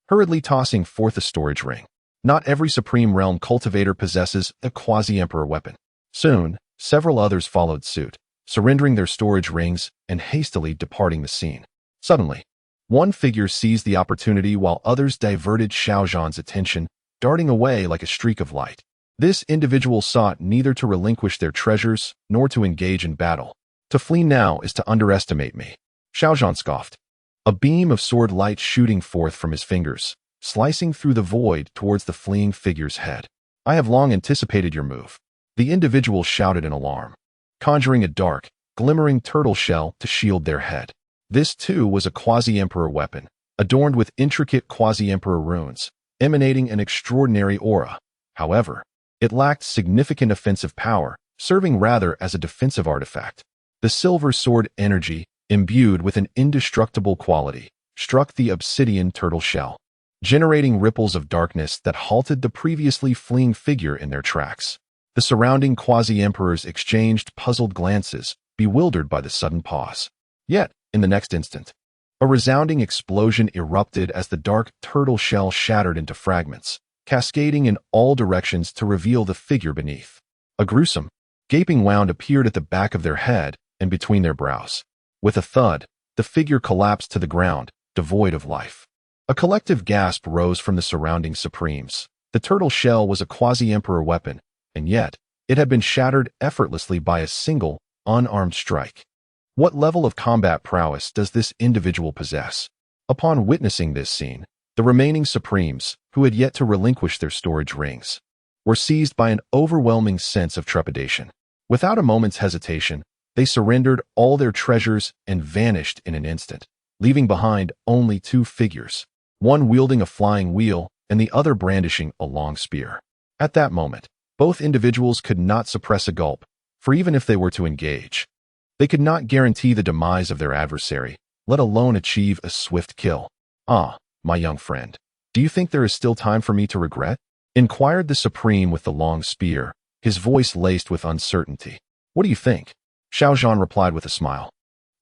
hurriedly tossing forth a storage ring. Not every Supreme Realm cultivator possesses a quasi-emperor weapon. Soon, several others followed suit, surrendering their storage rings and hastily departing the scene. Suddenly, one figure seized the opportunity while others diverted Xiao Zhan's attention, darting away like a streak of light. This individual sought neither to relinquish their treasures nor to engage in battle. To flee now is to underestimate me. Xiao Zhan scoffed, a beam of sword light shooting forth from his fingers, slicing through the void towards the fleeing figure's head. I have long anticipated your move. The individual shouted in alarm, conjuring a dark, glimmering turtle shell to shield their head. This too was a quasi-emperor weapon, adorned with intricate quasi-emperor runes, emanating an extraordinary aura. However, it lacked significant offensive power, serving rather as a defensive artifact. The silver sword energy, imbued with an indestructible quality, struck the obsidian turtle shell, generating ripples of darkness that halted the previously fleeing figure in their tracks. The surrounding quasi-emperors exchanged puzzled glances, bewildered by the sudden pause. Yet, in the next instant, a resounding explosion erupted as the dark turtle shell shattered into fragments, cascading in all directions to reveal the figure beneath. A gruesome, gaping wound appeared at the back of their head and between their brows. With a thud, the figure collapsed to the ground, devoid of life. A collective gasp rose from the surrounding Supremes. The turtle shell was a quasi-emperor weapon, and yet, it had been shattered effortlessly by a single, unarmed strike. What level of combat prowess does this individual possess? Upon witnessing this scene, the remaining Supremes, who had yet to relinquish their storage rings, were seized by an overwhelming sense of trepidation. Without a moment's hesitation, they surrendered all their treasures and vanished in an instant, leaving behind only 2 figures, one wielding a flying wheel and the other brandishing a long spear. At that moment, both individuals could not suppress a gulp, for even if they were to engage, they could not guarantee the demise of their adversary, let alone achieve a swift kill. Ah, my young friend, do you think there is still time for me to regret? Inquired the Supreme with the long spear, his voice laced with uncertainty. What do you think? Xiao Zhan replied with a smile.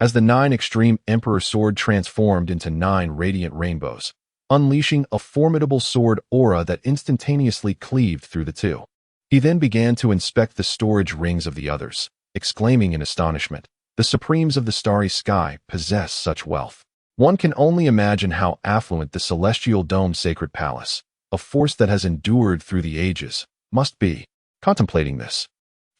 as the 9 extreme Emperor sword transformed into 9 radiant rainbows, unleashing a formidable sword aura that instantaneously cleaved through the two. He then began to inspect the storage rings of the others, exclaiming in astonishment, "The supremes of the starry sky possess such wealth." One can only imagine how affluent the celestial dome sacred palace, a force that has endured through the ages, must be. Contemplating this,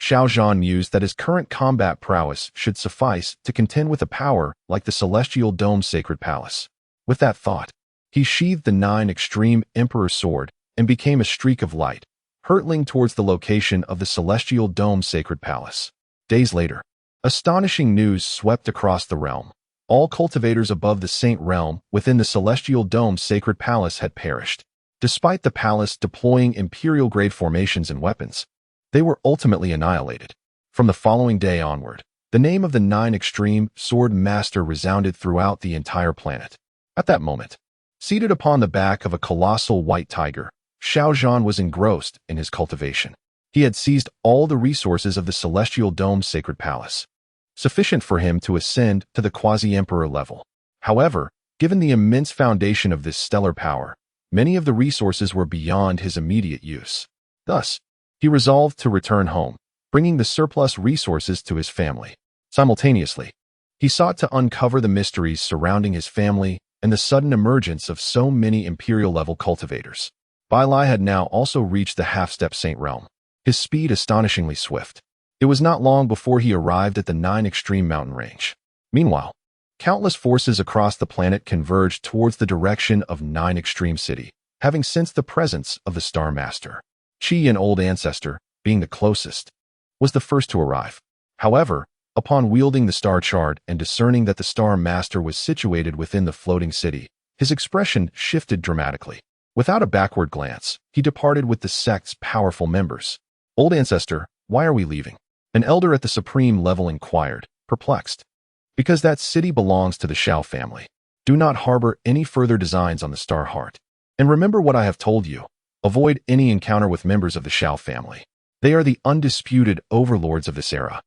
Xiao Chen mused that his current combat prowess should suffice to contend with a power like the celestial dome sacred palace. With that thought, he sheathed the 9 extreme Emperor sword and became a streak of light, hurtling towards the location of the celestial dome sacred palace. Days later, astonishing news swept across the realm. All cultivators above the Saint Realm within the celestial dome sacred palace had perished. Despite the palace deploying imperial-grade formations and weapons, they were ultimately annihilated. From the following day onward, the name of the 9 extreme sword master resounded throughout the entire planet. At that moment, seated upon the back of a colossal white tiger, Xiao Chen was engrossed in his cultivation. He had seized all the resources of the celestial dome sacred palace, sufficient for him to ascend to the quasi-emperor level. However, given the immense foundation of this stellar power, many of the resources were beyond his immediate use. Thus, he resolved to return home, bringing the surplus resources to his family. Simultaneously, he sought to uncover the mysteries surrounding his family and the sudden emergence of so many imperial-level cultivators. Bai Lai had now also reached the half-step Saint Realm, his speed astonishingly swift. It was not long before he arrived at the 9 extreme mountain range. Meanwhile, countless forces across the planet converged towards the direction of 9 extreme city, having sensed the presence of the Star Master. Qi, an old ancestor, being the closest, was the first to arrive. However, upon wielding the star chart and discerning that the Star Master was situated within the floating city, his expression shifted dramatically. Without a backward glance, he departed with the sect's powerful members. "Old ancestor, why are we leaving?" An elder at the supreme level inquired, perplexed. "Because that city belongs to the Xiao family. Do not harbor any further designs on the Star Heart. And remember what I have told you. Avoid any encounter with members of the Xiao family. They are the undisputed overlords of this era,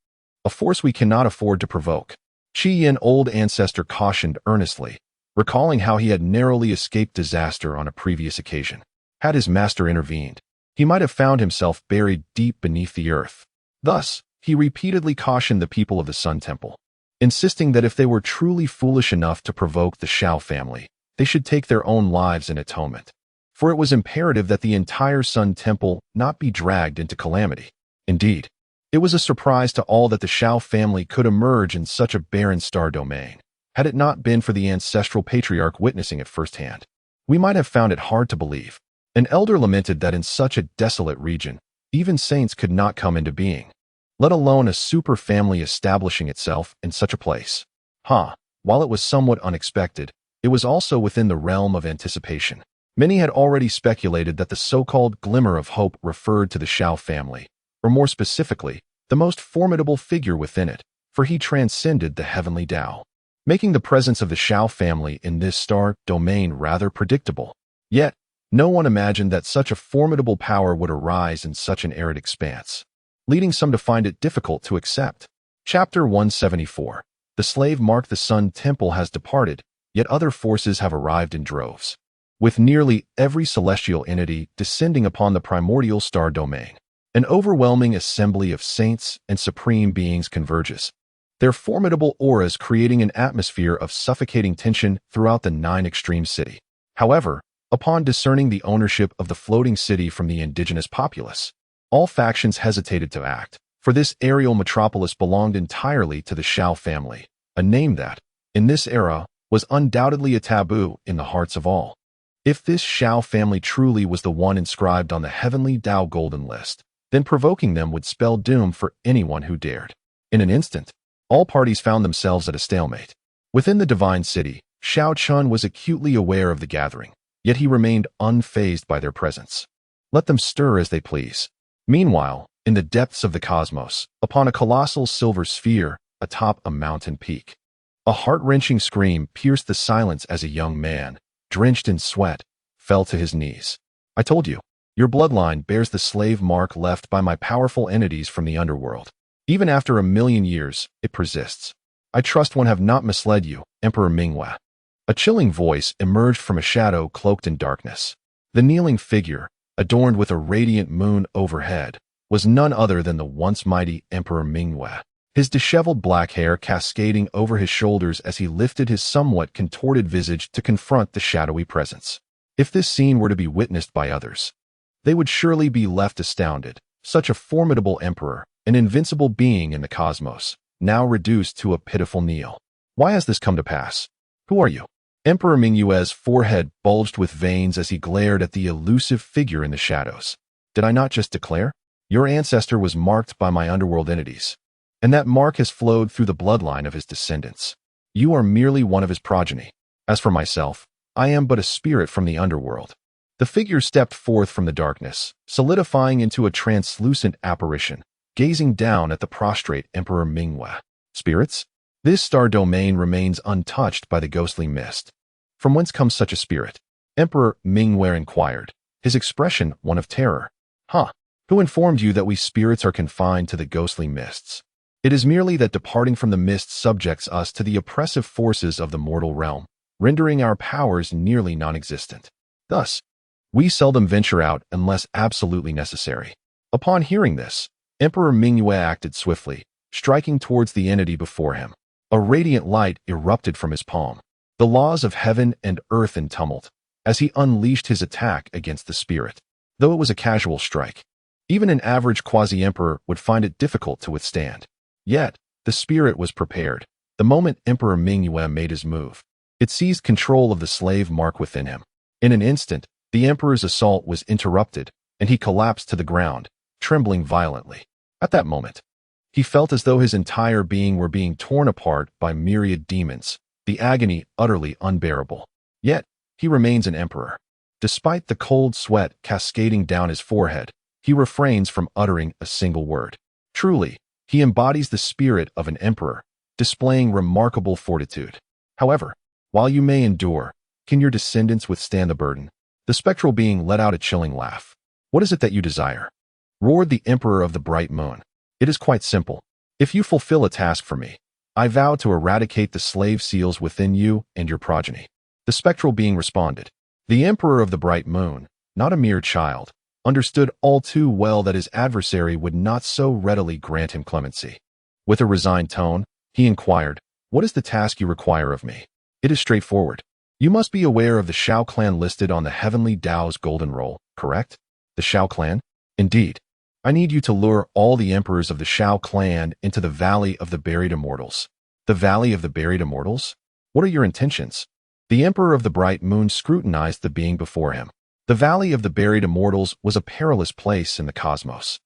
a force we cannot afford to provoke." Qi, an old ancestor, cautioned earnestly, recalling how he had narrowly escaped disaster on a previous occasion. Had his master intervened, he might have found himself buried deep beneath the earth. Thus, he repeatedly cautioned the people of the Sun Temple, insisting that if they were truly foolish enough to provoke the Xiao family, they should take their own lives in atonement. For it was imperative that the entire Sun Temple not be dragged into calamity. Indeed, it was a surprise to all that the Xiao family could emerge in such a barren star domain. Had it not been for the ancestral patriarch witnessing it firsthand, we might have found it hard to believe. An elder lamented that in such a desolate region, even saints could not come into being, let alone a super family establishing itself in such a place. While it was somewhat unexpected, it was also within the realm of anticipation. Many had already speculated that the so-called glimmer of hope referred to the Xiao family, or more specifically, the most formidable figure within it, for he transcended the Heavenly Dao, making the presence of the Xiao family in this star domain rather predictable. Yet, no one imagined that such a formidable power would arise in such an arid expanse, leading some to find it difficult to accept. Chapter 174. The slave mark. The Sun Temple has departed, yet other forces have arrived in droves, with nearly every celestial entity descending upon the primordial star domain. An overwhelming assembly of saints and supreme beings converges, their formidable auras creating an atmosphere of suffocating tension throughout the 9 extreme city. However, upon discerning the ownership of the floating city from the indigenous populace, all factions hesitated to act, for this aerial metropolis belonged entirely to the Xiao family, a name that, in this era, was undoubtedly a taboo in the hearts of all. If this Xiao family truly was the one inscribed on the Heavenly Dao Golden List, then provoking them would spell doom for anyone who dared. In an instant, all parties found themselves at a stalemate. Within the divine city, Xiao Chen was acutely aware of the gathering, yet he remained unfazed by their presence. Let them stir as they please. Meanwhile, in the depths of the cosmos, upon a colossal silver sphere atop a mountain peak, a heart-wrenching scream pierced the silence as a young man, drenched in sweat, fell to his knees. "I told you, your bloodline bears the slave mark left by my powerful entities from the underworld. Even after 1,000,000 years, it persists." I trust one have not misled you, Emperor Mingwe. A chilling voice emerged from a shadow cloaked in darkness. The kneeling figure, adorned with a radiant moon overhead, was none other than the once mighty Emperor Mingwe, his disheveled black hair cascading over his shoulders as he lifted his somewhat contorted visage to confront the shadowy presence. If this scene were to be witnessed by others, they would surely be left astounded. Such a formidable emperor, an invincible being in the cosmos, now reduced to a pitiful kneel. Why has this come to pass? Who are you? Emperor Mingwe's forehead bulged with veins as he glared at the elusive figure in the shadows. Did I not just declare? Your ancestor was marked by my underworld entities, and that mark has flowed through the bloodline of his descendants. You are merely one of his progeny. As for myself, I am but a spirit from the underworld. The figure stepped forth from the darkness, solidifying into a translucent apparition, gazing down at the prostrate Emperor Mingwe. Spirits? This star domain remains untouched by the ghostly mist. From whence comes such a spirit? Emperor Mingwe inquired, his expression one of terror. Who informed you that we spirits are confined to the ghostly mists? It is merely that departing from the mist subjects us to the oppressive forces of the mortal realm, rendering our powers nearly non-existent. Thus, we seldom venture out unless absolutely necessary. Upon hearing this, Emperor Mingwe acted swiftly, striking towards the entity before him. A radiant light erupted from his palm, the laws of heaven and earth in tumult, as he unleashed his attack against the spirit. Though it was a casual strike, even an average quasi-emperor would find it difficult to withstand. Yet, the spirit was prepared. The moment Emperor Mingwe made his move, it seized control of the slave mark within him. In an instant, the emperor's assault was interrupted, and he collapsed to the ground, trembling violently. At that moment, he felt as though his entire being were being torn apart by myriad demons, the agony utterly unbearable. Yet, he remains an emperor. Despite the cold sweat cascading down his forehead, he refrains from uttering a single word. Truly, he embodies the spirit of an emperor, displaying remarkable fortitude. However, while you may endure, can your descendants withstand the burden? The spectral being let out a chilling laugh. What is it that you desire? Roared the Emperor of the Bright Moon. It is quite simple. If you fulfill a task for me, I vow to eradicate the slave seals within you and your progeny. The spectral being responded. The Emperor of the Bright Moon, not a mere child, understood all too well that his adversary would not so readily grant him clemency. With a resigned tone, he inquired, "What is the task you require of me?" "It is straightforward. You must be aware of the Xiao clan listed on the Heavenly Dao's Golden Roll, correct?" "The Xiao clan?" "Indeed. I need you to lure all the emperors of the Xiao clan into the Valley of the Buried Immortals." "The Valley of the Buried Immortals? What are your intentions?" The Emperor of the Bright Moon scrutinized the being before him. The Valley of the Buried Immortals was a perilous place in the cosmos,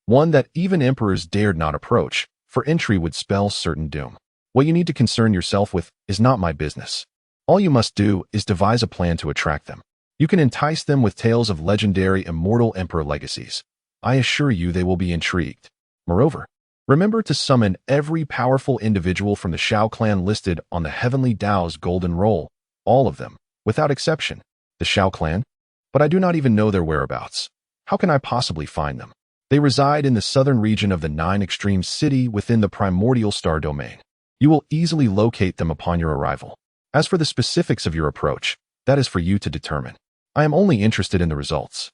one that even emperors dared not approach, for entry would spell certain doom. "What you need to concern yourself with is not my business. All you must do is devise a plan to attract them. You can entice them with tales of legendary immortal emperor legacies. I assure you they will be intrigued. Moreover, remember to summon every powerful individual from the Xiao clan listed on the Heavenly Dao's Golden Roll, all of them, without exception." "The Xiao clan? But I do not even know their whereabouts. How can I possibly find them?" "They reside in the southern region of the Nine Extremes City within the primordial star domain. You will easily locate them upon your arrival. As for the specifics of your approach, that is for you to determine. I am only interested in the results.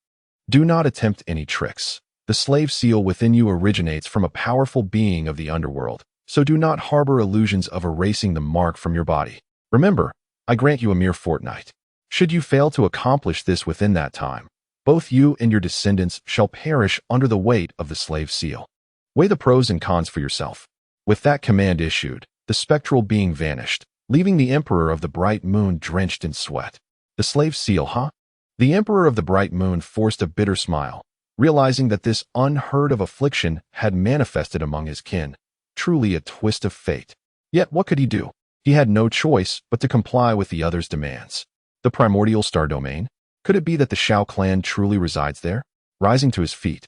Do not attempt any tricks. The slave seal within you originates from a powerful being of the underworld, so do not harbor illusions of erasing the mark from your body. Remember, I grant you a mere fortnight. Should you fail to accomplish this within that time, both you and your descendants shall perish under the weight of the slave seal. Weigh the pros and cons for yourself." With that command issued, the spectral being vanished, leaving the Emperor of the Bright Moon drenched in sweat. "The slave seal, huh?" The Emperor of the Bright Moon forced a bitter smile, realizing that this unheard-of affliction had manifested among his kin. Truly a twist of fate. Yet what could he do? He had no choice but to comply with the other's demands. The primordial star domain? Could it be that the Xiao clan truly resides there? Rising to his feet,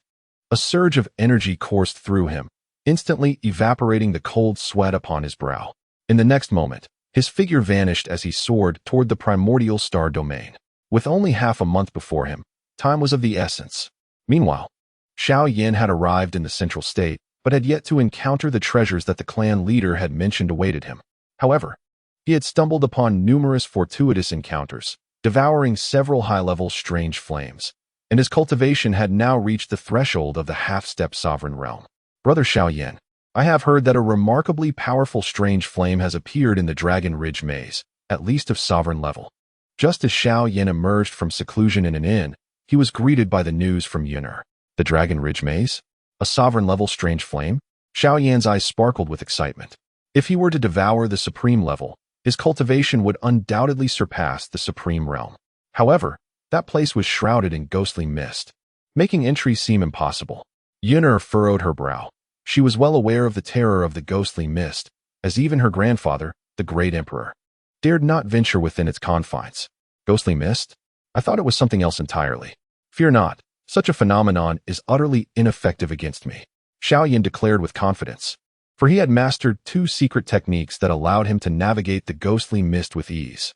a surge of energy coursed through him, instantly evaporating the cold sweat upon his brow. In the next moment, his figure vanished as he soared toward the primordial star domain. With only half a month before him, time was of the essence. Meanwhile, Xiao Yan had arrived in the central state, but had yet to encounter the treasures that the clan leader had mentioned awaited him. However, he had stumbled upon numerous fortuitous encounters, devouring several high-level strange flames, and his cultivation had now reached the threshold of the half-step sovereign realm. Brother Xiao Yan, I have heard that a remarkably powerful strange flame has appeared in the Dragon Ridge Maze, at least of sovereign level. Just as Xiao Yan emerged from seclusion in an inn, he was greeted by the news from Yuner. The Dragon Ridge Maze? A sovereign-level strange flame? Xiao Yan's eyes sparkled with excitement. If he were to devour the supreme level, his cultivation would undoubtedly surpass the supreme realm. However, that place was shrouded in ghostly mist, making entry seem impossible. Yuner furrowed her brow. She was well aware of the terror of the ghostly mist, as even her grandfather, the great emperor, dared not venture within its confines. Ghostly mist? I thought it was something else entirely. Fear not, such a phenomenon is utterly ineffective against me, Xiao Yan declared with confidence, for he had mastered 2 secret techniques that allowed him to navigate the ghostly mist with ease.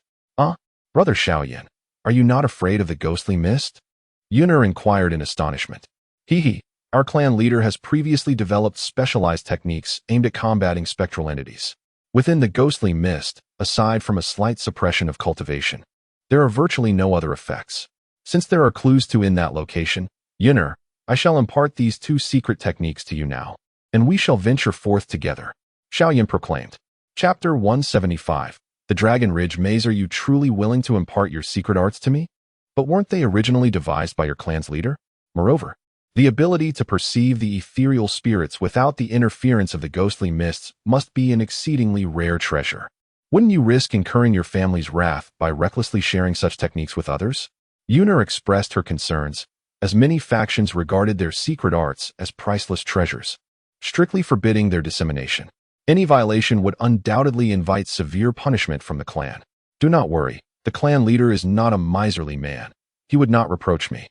Brother Xiao Yan, are you not afraid of the ghostly mist? Yuner inquired in astonishment. Our clan leader has previously developed specialized techniques aimed at combating spectral entities. Within the ghostly mist, aside from a slight suppression of cultivation, there are virtually no other effects. Since there are clues to in that location, Yuner, I shall impart these 2 secret techniques to you now, and we shall venture forth together, Xiao Yan proclaimed. Chapter 175. The Dragon Ridge Maze. Are you truly willing to impart your secret arts to me? But weren't they originally devised by your clan's leader? Moreover, the ability to perceive the ethereal spirits without the interference of the ghostly mists must be an exceedingly rare treasure. Wouldn't you risk incurring your family's wrath by recklessly sharing such techniques with others? Yuner expressed her concerns, as many factions regarded their secret arts as priceless treasures, strictly forbidding their dissemination. Any violation would undoubtedly invite severe punishment from the clan. Do not worry, the clan leader is not a miserly man. He would not reproach me.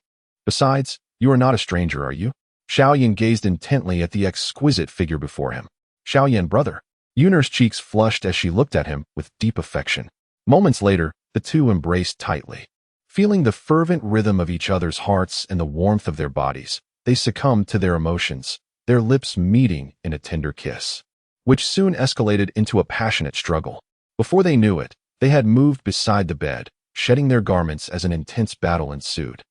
Besides, you are not a stranger, are you? Xiao Yan gazed intently at the exquisite figure before him. Xiao Yan, brother. Yuner's cheeks flushed as she looked at him with deep affection. Moments later, the two embraced tightly. Feeling the fervent rhythm of each other's hearts and the warmth of their bodies, they succumbed to their emotions, their lips meeting in a tender kiss, which soon escalated into a passionate struggle. Before they knew it, they had moved beside the bed, shedding their garments as an intense battle ensued.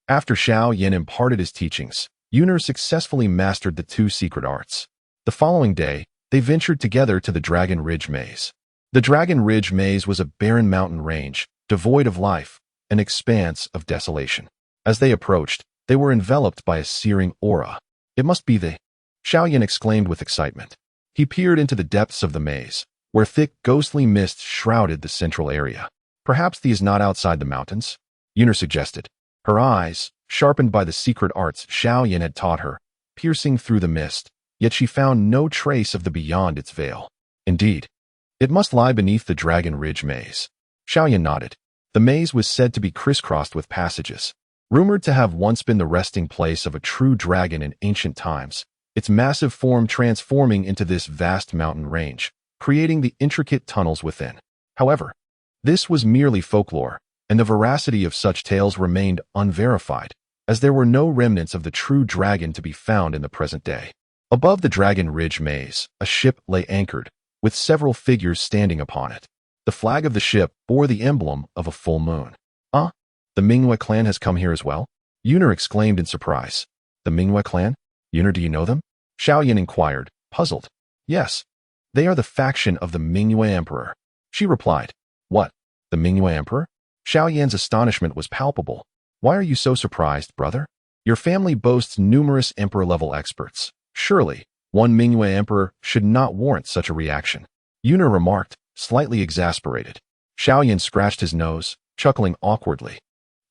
After Xiao Yan imparted his teachings, Yuner successfully mastered the 2 secret arts. The following day, they ventured together to the Dragon Ridge Maze. The Dragon Ridge Maze was a barren mountain range, devoid of life, an expanse of desolation. As they approached, they were enveloped by a searing aura. It must be the... Xiao Yan exclaimed with excitement. He peered into the depths of the maze, where thick, ghostly mist shrouded the central area. Perhaps these not outside the mountains? Yuner suggested. Her eyes, sharpened by the secret arts Xiao Yan had taught her, piercing through the mist, yet she found no trace of the beyond its veil. Indeed, it must lie beneath the Dragon Ridge Maze. Xiao Yan nodded. The maze was said to be crisscrossed with passages, rumored to have once been the resting place of a true dragon in ancient times, its massive form transforming into this vast mountain range, creating the intricate tunnels within. However, this was merely folklore, and the veracity of such tales remained unverified, as there were no remnants of the true dragon to be found in the present day. Above the Dragon Ridge Maze, a ship lay anchored, with several figures standing upon it. The flag of the ship bore the emblem of a full moon. The Mingyue clan has come here as well? Yuner exclaimed in surprise. The Mingyue clan? Yuner, do you know them? Xiao Yan inquired, puzzled. Yes, they are the faction of the Mingyue Emperor. She replied. What? The Mingyue Emperor? Xiao Yan's astonishment was palpable. Why are you so surprised, brother? Your family boasts numerous emperor-level experts. Surely, one Mingyue Emperor should not warrant such a reaction. Yuner remarked, slightly exasperated. Xiao Yan scratched his nose, chuckling awkwardly.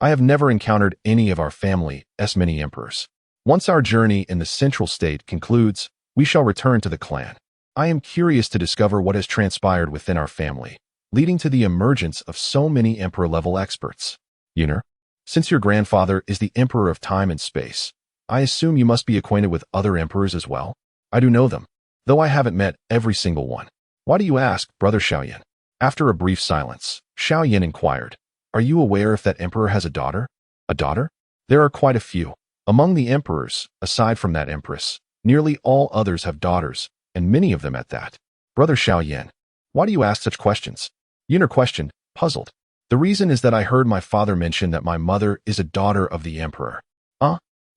I have never encountered any of our family as many emperors. Once our journey in the central state concludes, we shall return to the clan. I am curious to discover what has transpired within our family, leading to the emergence of so many emperor-level experts. Yuner, since your grandfather is the emperor of time and space, I assume you must be acquainted with other emperors as well? I do know them, though I haven't met every single one. Why do you ask, brother Xiao Yan? After a brief silence, Xiao Yan inquired, are you aware if that emperor has a daughter? A daughter? There are quite a few. Among the emperors, aside from that empress, Nearly all others have daughters, and many of them at that. Brother Xiao Yan, why do you ask such questions? Yuner questioned, puzzled. The reason is that I heard my father mention that my mother is a daughter of the emperor.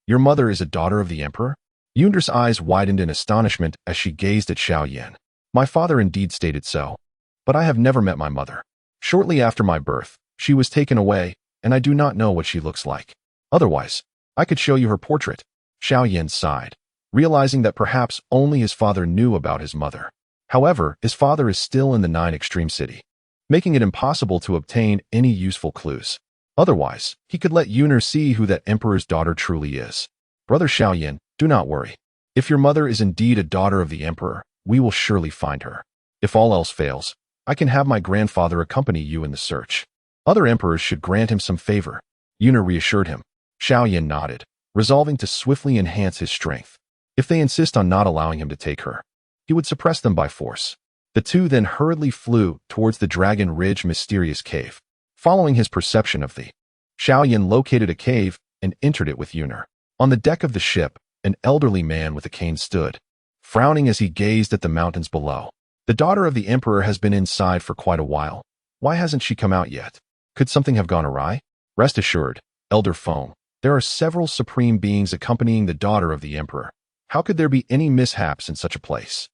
Your mother is a daughter of the emperor? Yuner's eyes widened in astonishment as she gazed at Xiao Yan. My father indeed stated so, but I have never met my mother. Shortly after my birth, she was taken away, and I do not know what she looks like. Otherwise, I could show you her portrait. Xiao Yan sighed, realizing that perhaps only his father knew about his mother. However, his father is still in the 9 Extreme City, making it impossible to obtain any useful clues. Otherwise, he could let Yuner see who that emperor's daughter truly is. Brother Xiao Yan, do not worry. If your mother is indeed a daughter of the emperor, we will surely find her. If all else fails, I can have my grandfather accompany you in the search. Other emperors should grant him some favor. Yuner reassured him. Xiao Yan nodded, resolving to swiftly enhance his strength. If they insist on not allowing him to take her, he would suppress them by force. The two then hurriedly flew towards the Dragon Ridge mysterious cave. Following his perception of the, Xiao Yan located a cave and entered it with Yuner. On the deck of the ship, an elderly man with a cane stood, frowning as he gazed at the mountains below. The daughter of the emperor has been inside for quite a while. Why hasn't she come out yet? Could something have gone awry? Rest assured, Elder Feng, there are several supreme beings accompanying the daughter of the emperor. How could there be any mishaps in such a place?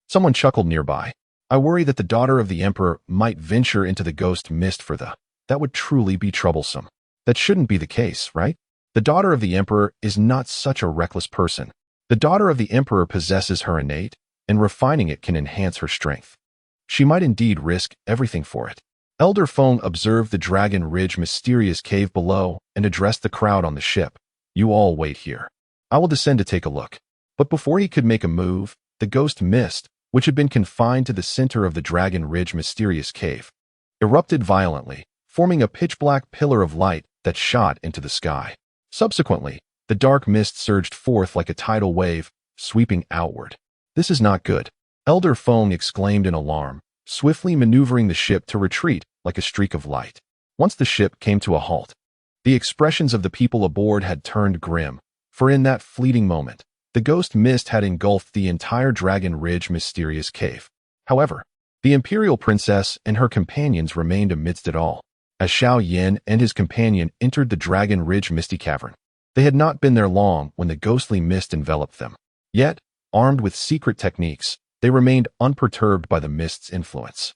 Someone chuckled nearby. I worry that the daughter of the emperor might venture into the ghost mist for the. That would truly be troublesome. That shouldn't be the case, right? The daughter of the emperor is not such a reckless person. The daughter of the emperor possesses her innate, and refining it can enhance her strength. She might indeed risk everything for it. Elder Feng observed the Dragon Ridge mysterious cave below and addressed the crowd on the ship. You all wait here. I will descend to take a look. But before he could make a move, the ghost mist, which had been confined to the center of the Dragon Ridge mysterious cave, erupted violently, forming a pitch-black pillar of light that shot into the sky. Subsequently, the dark mist surged forth like a tidal wave, sweeping outward. This is not good. Elder Feng exclaimed in alarm, swiftly maneuvering the ship to retreat like a streak of light. Once the ship came to a halt, the expressions of the people aboard had turned grim, for in that fleeting moment, the ghost mist had engulfed the entire Dragon Ridge mysterious cave. However, the imperial princess and her companions remained amidst it all. As Xiao Yan and his companion entered the Dragon Ridge misty cavern, they had not been there long when the ghostly mist enveloped them. Yet, armed with secret techniques, they remained unperturbed by the mist's influence.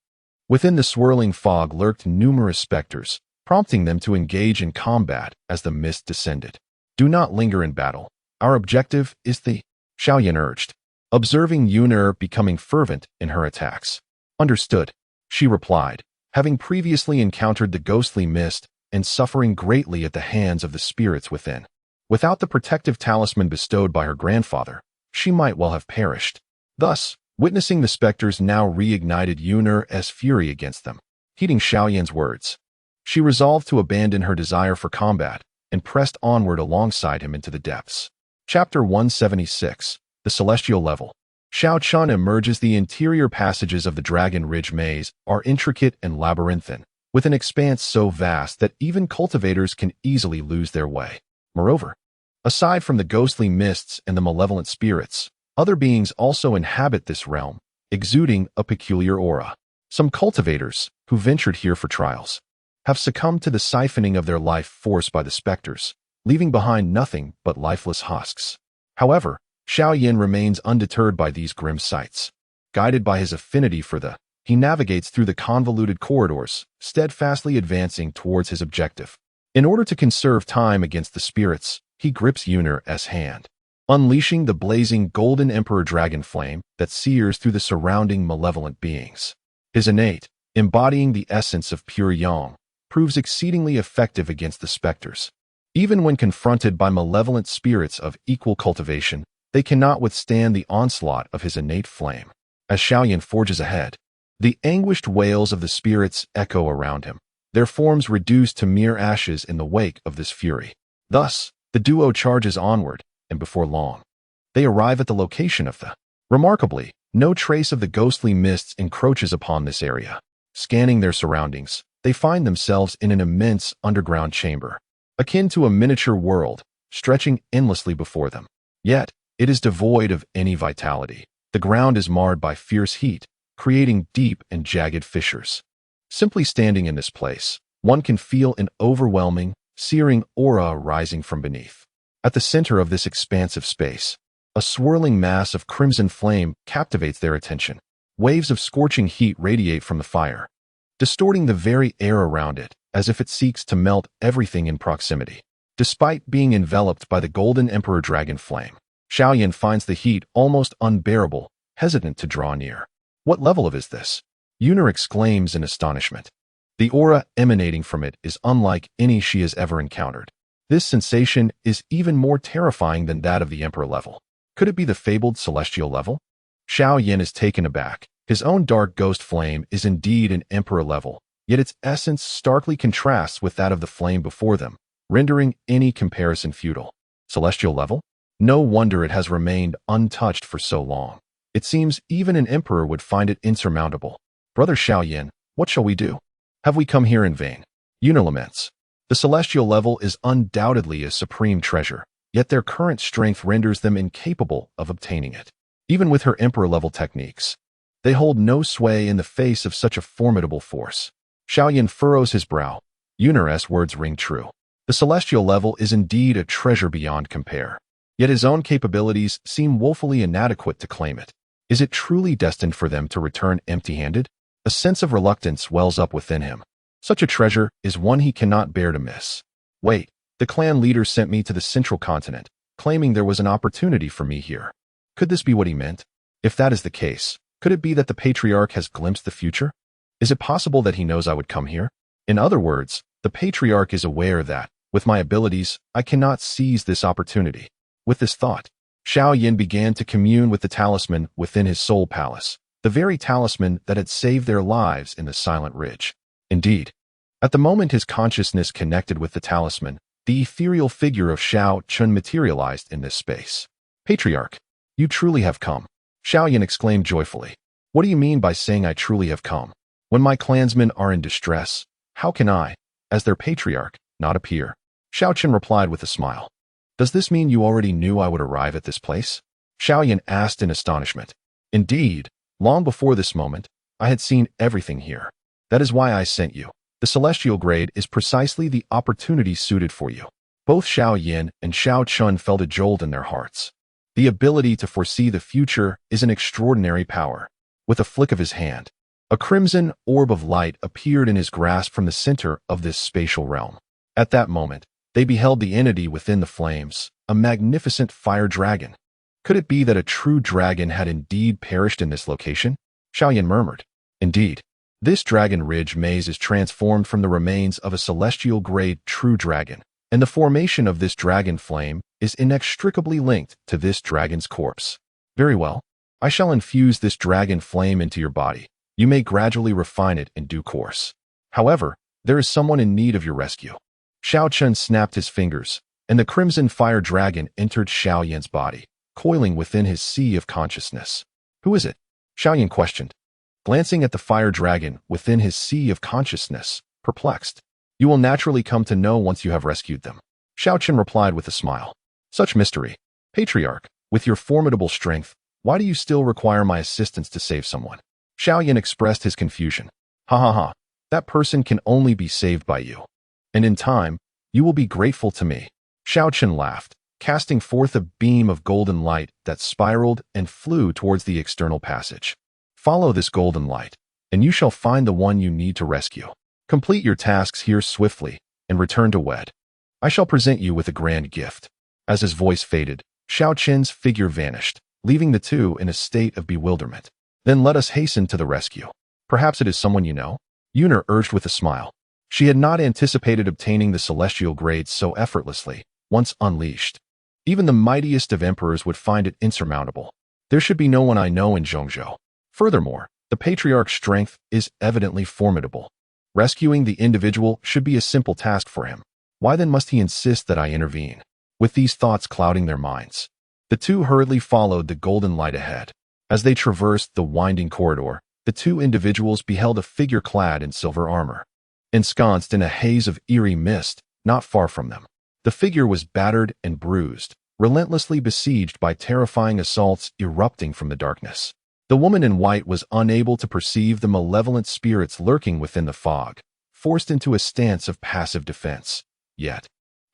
Within the swirling fog lurked numerous specters, prompting them to engage in combat as the mist descended. Do not linger in battle. Our objective is the, Xiao Yan urged, observing Yuner becoming fervent in her attacks. Understood, she replied, having previously encountered the ghostly mist and suffering greatly at the hands of the spirits within. Without the protective talisman bestowed by her grandfather, she might well have perished. Thus, witnessing the specters now reignited Yuner's fury against them. Heeding Xiao Yan's words, she resolved to abandon her desire for combat and pressed onward alongside him into the depths. Chapter 176, The Celestial Level. Xiao Chen emerges. The interior passages of the Dragon Ridge maze are intricate and labyrinthine, with an expanse so vast that even cultivators can easily lose their way. Moreover, aside from the ghostly mists and the malevolent spirits, other beings also inhabit this realm, exuding a peculiar aura. Some cultivators, who ventured here for trials, have succumbed to the siphoning of their life force by the specters, leaving behind nothing but lifeless husks. However, Xiao Yan remains undeterred by these grim sights. Guided by his affinity for the, he navigates through the convoluted corridors, steadfastly advancing towards his objective. In order to conserve time against the spirits, he grips Yuner's hand, unleashing the blazing golden emperor dragon flame that sears through the surrounding malevolent beings. His innate, embodying the essence of pure yang, proves exceedingly effective against the specters. Even when confronted by malevolent spirits of equal cultivation, they cannot withstand the onslaught of his innate flame. As Xiao Yan forges ahead, the anguished wails of the spirits echo around him, their forms reduced to mere ashes in the wake of this fury. Thus, the duo charges onward, and before long, they arrive at the location of the. Remarkably, no trace of the ghostly mists encroaches upon this area. Scanning their surroundings, they find themselves in an immense underground chamber, akin to a miniature world, stretching endlessly before them. Yet, It is devoid of any vitality. The ground is marred by fierce heat, creating deep and jagged fissures. Simply standing in this place, one can feel an overwhelming, searing aura rising from beneath. At the center of this expansive space, a swirling mass of crimson flame captivates their attention. Waves of scorching heat radiate from the fire, distorting the very air around it, as if it seeks to melt everything in proximity. Despite being enveloped by the Golden Emperor Dragon Flame, Xiao Yin finds the heat almost unbearable, hesitant to draw near. What level of is this? Yuner exclaims in astonishment. The aura emanating from it is unlike any she has ever encountered. This sensation is even more terrifying than that of the Emperor level. Could it be the fabled celestial level? Xiao Yin is taken aback. His own dark ghost flame is indeed an Emperor level, yet its essence starkly contrasts with that of the flame before them, rendering any comparison futile. Celestial level? No wonder it has remained untouched for so long. It seems even an emperor would find it insurmountable. Brother Xiao Yin, what shall we do? Have we come here in vain? Yuner laments. The celestial level is undoubtedly a supreme treasure, yet their current strength renders them incapable of obtaining it. Even with her emperor-level techniques, they hold no sway in the face of such a formidable force. Xiao Yin furrows his brow. Yuner's words ring true. The celestial level is indeed a treasure beyond compare. Yet his own capabilities seem woefully inadequate to claim it. Is it truly destined for them to return empty-handed? A sense of reluctance wells up within him. Such a treasure is one he cannot bear to miss. Wait, the clan leader sent me to the central continent, claiming there was an opportunity for me here. Could this be what he meant? If that is the case, could it be that the patriarch has glimpsed the future? Is it possible that he knows I would come here? In other words, the patriarch is aware that, with my abilities, I cannot seize this opportunity. With this thought, Xiao Yin began to commune with the talisman within his soul palace, the very talisman that had saved their lives in the Silent Ridge. Indeed, at the moment his consciousness connected with the talisman, the ethereal figure of Xiao Chen materialized in this space. Patriarch, you truly have come. Xiao Yin exclaimed joyfully. What do you mean by saying I truly have come? When my clansmen are in distress, how can I, as their patriarch, not appear? Xiao Chen replied with a smile. Does this mean you already knew I would arrive at this place? Xiao Yin asked in astonishment. Indeed, long before this moment, I had seen everything here. That is why I sent you. The celestial grade is precisely the opportunity suited for you. Both Xiao Yin and Xiao Chen felt a jolt in their hearts. The ability to foresee the future is an extraordinary power. With a flick of his hand, a crimson orb of light appeared in his grasp from the center of this spatial realm. At that moment, they beheld the entity within the flames, a magnificent fire dragon. Could it be that a true dragon had indeed perished in this location? Xiao Yin murmured. Indeed, this dragon ridge maze is transformed from the remains of a celestial grade true dragon, and the formation of this dragon flame is inextricably linked to this dragon's corpse. Very well. I shall infuse this dragon flame into your body. You may gradually refine it in due course. However, there is someone in need of your rescue. Xiao Chen snapped his fingers, and the crimson fire dragon entered Xiao Yin's body, coiling within his sea of consciousness. Who is it? Xiao Yin questioned, glancing at the fire dragon within his sea of consciousness, perplexed. You will naturally come to know once you have rescued them. Xiao Chen replied with a smile. Such mystery. Patriarch, with your formidable strength, why do you still require my assistance to save someone? Xiao Yin expressed his confusion. Ha ha ha. That person can only be saved by you. And in time, you will be grateful to me. Xiao Chen laughed, casting forth a beam of golden light that spiraled and flew towards the external passage. Follow this golden light, and you shall find the one you need to rescue. Complete your tasks here swiftly, and return to Wed. I shall present you with a grand gift. As his voice faded, Xiao Chen's figure vanished, leaving the two in a state of bewilderment. Then let us hasten to the rescue. Perhaps it is someone you know? Yuner urged with a smile. She had not anticipated obtaining the celestial grades so effortlessly, once unleashed. Even the mightiest of emperors would find it insurmountable. There should be no one I know in Zhongzhou. Furthermore, the patriarch's strength is evidently formidable. Rescuing the individual should be a simple task for him. Why then must he insist that I intervene? With these thoughts clouding their minds, the two hurriedly followed the golden light ahead. As they traversed the winding corridor, the two individuals beheld a figure clad in silver armor, ensconced in a haze of eerie mist not far from them. The figure was battered and bruised, relentlessly besieged by terrifying assaults erupting from the darkness. The woman in white was unable to perceive the malevolent spirits lurking within the fog, forced into a stance of passive defense. Yet,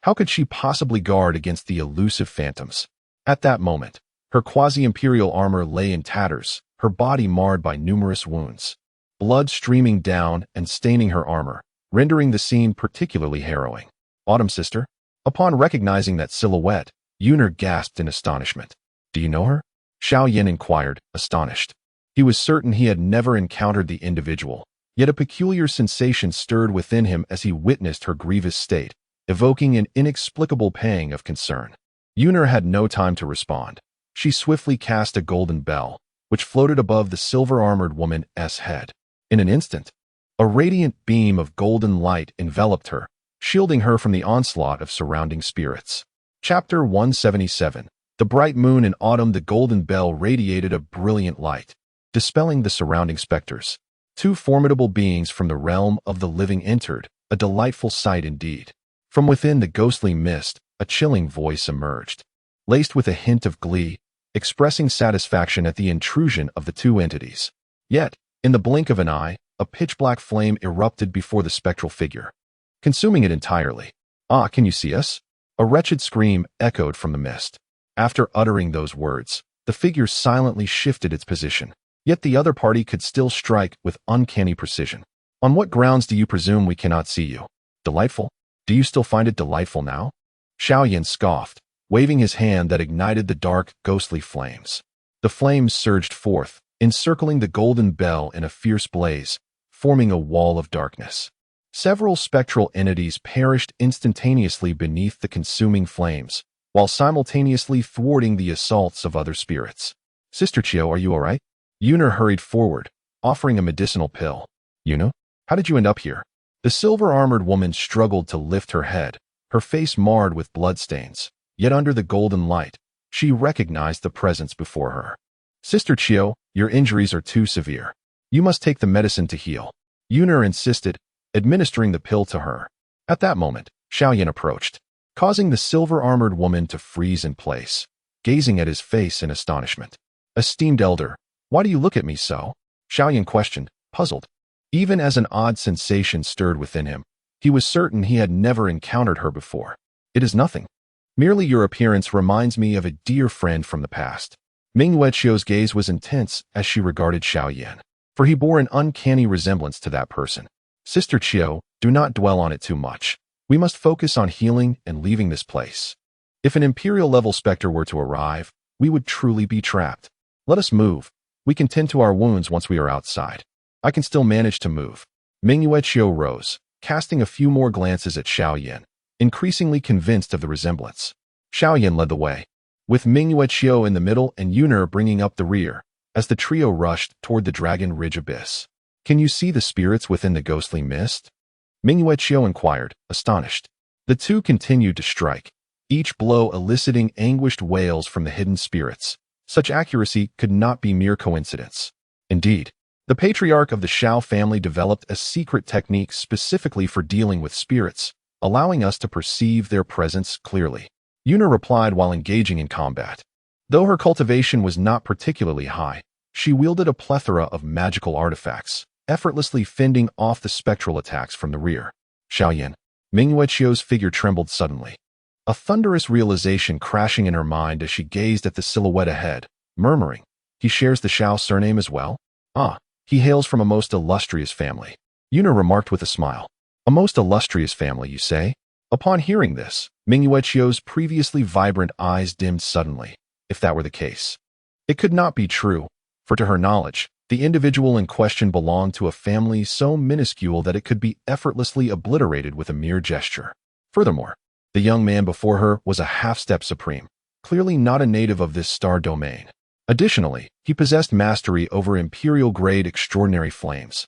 how could she possibly guard against the elusive phantoms? At that moment, her quasi-imperial armor lay in tatters, her body marred by numerous wounds, blood streaming down and staining her armor, rendering the scene particularly harrowing. Autumn sister? Upon recognizing that silhouette, Yuner gasped in astonishment. Do you know her? Xiao Yen inquired, astonished. He was certain he had never encountered the individual, yet a peculiar sensation stirred within him as he witnessed her grievous state, evoking an inexplicable pang of concern. Yuner had no time to respond. She swiftly cast a golden bell, which floated above the silver-armored woman's head. In an instant, a radiant beam of golden light enveloped her, shielding her from the onslaught of surrounding spirits. Chapter 177. The bright moon in autumn. The golden bell radiated a brilliant light, dispelling the surrounding specters. Two formidable beings from the realm of the living entered, a delightful sight indeed. From within the ghostly mist, a chilling voice emerged, laced with a hint of glee, expressing satisfaction at the intrusion of the two entities. Yet, in the blink of an eye, a pitch-black flame erupted before the spectral figure, consuming it entirely. Ah, can you see us? A wretched scream echoed from the mist. After uttering those words, the figure silently shifted its position. Yet the other party could still strike with uncanny precision. On what grounds do you presume we cannot see you? Delightful? Do you still find it delightful now? Xiao Yen scoffed, waving his hand that ignited the dark, ghostly flames. The flames surged forth, encircling the golden bell in a fierce blaze, forming a wall of darkness. Several spectral entities perished instantaneously beneath the consuming flames, while simultaneously thwarting the assaults of other spirits. Sister Qiao, are you all right? Yuner hurried forward, offering a medicinal pill. Yuno, how did you end up here? The silver-armored woman struggled to lift her head, her face marred with bloodstains. Yet under the golden light, she recognized the presence before her. Sister Qiao, your injuries are too severe. You must take the medicine to heal. Yuner insisted, administering the pill to her. At that moment, Xiao Yen approached, causing the silver-armored woman to freeze in place, gazing at his face in astonishment. Esteemed elder, why do you look at me so? Xiao Yen questioned, puzzled. Even as an odd sensation stirred within him, he was certain he had never encountered her before. It is nothing. Merely your appearance reminds me of a dear friend from the past. Ming Weqiu's gaze was intense as she regarded Xiao Yen, for he bore an uncanny resemblance to that person. Sister Qiao, do not dwell on it too much. We must focus on healing and leaving this place. If an imperial-level specter were to arrive, we would truly be trapped. Let us move. We can tend to our wounds once we are outside. I can still manage to move. Ming Weqiu rose, casting a few more glances at Xiao Yen, increasingly convinced of the resemblance. Xiao Yen led the way, with Ming Weqiu in the middle and Yuner bringing up the rear, as the trio rushed toward the Dragon Ridge abyss. Can you see the spirits within the ghostly mist? Ming Weqiu inquired, astonished. The two continued to strike, each blow eliciting anguished wails from the hidden spirits. Such accuracy could not be mere coincidence. Indeed, the patriarch of the Xiao family developed a secret technique specifically for dealing with spirits, allowing us to perceive their presence clearly. Yuner replied while engaging in combat. Though her cultivation was not particularly high, she wielded a plethora of magical artifacts, effortlessly fending off the spectral attacks from the rear. Xiao Yen, Ming Weqiu's figure trembled suddenly, a thunderous realization crashing in her mind as she gazed at the silhouette ahead, murmuring, he shares the Xiao surname as well? Ah, he hails from a most illustrious family. Yuner remarked with a smile. A most illustrious family, you say? Upon hearing this, Ming Weqiu's previously vibrant eyes dimmed suddenly. If that were the case, it could not be true, for to her knowledge, the individual in question belonged to a family so minuscule that it could be effortlessly obliterated with a mere gesture. Furthermore, the young man before her was a half-step supreme, clearly not a native of this star domain. Additionally, he possessed mastery over imperial-grade extraordinary flames,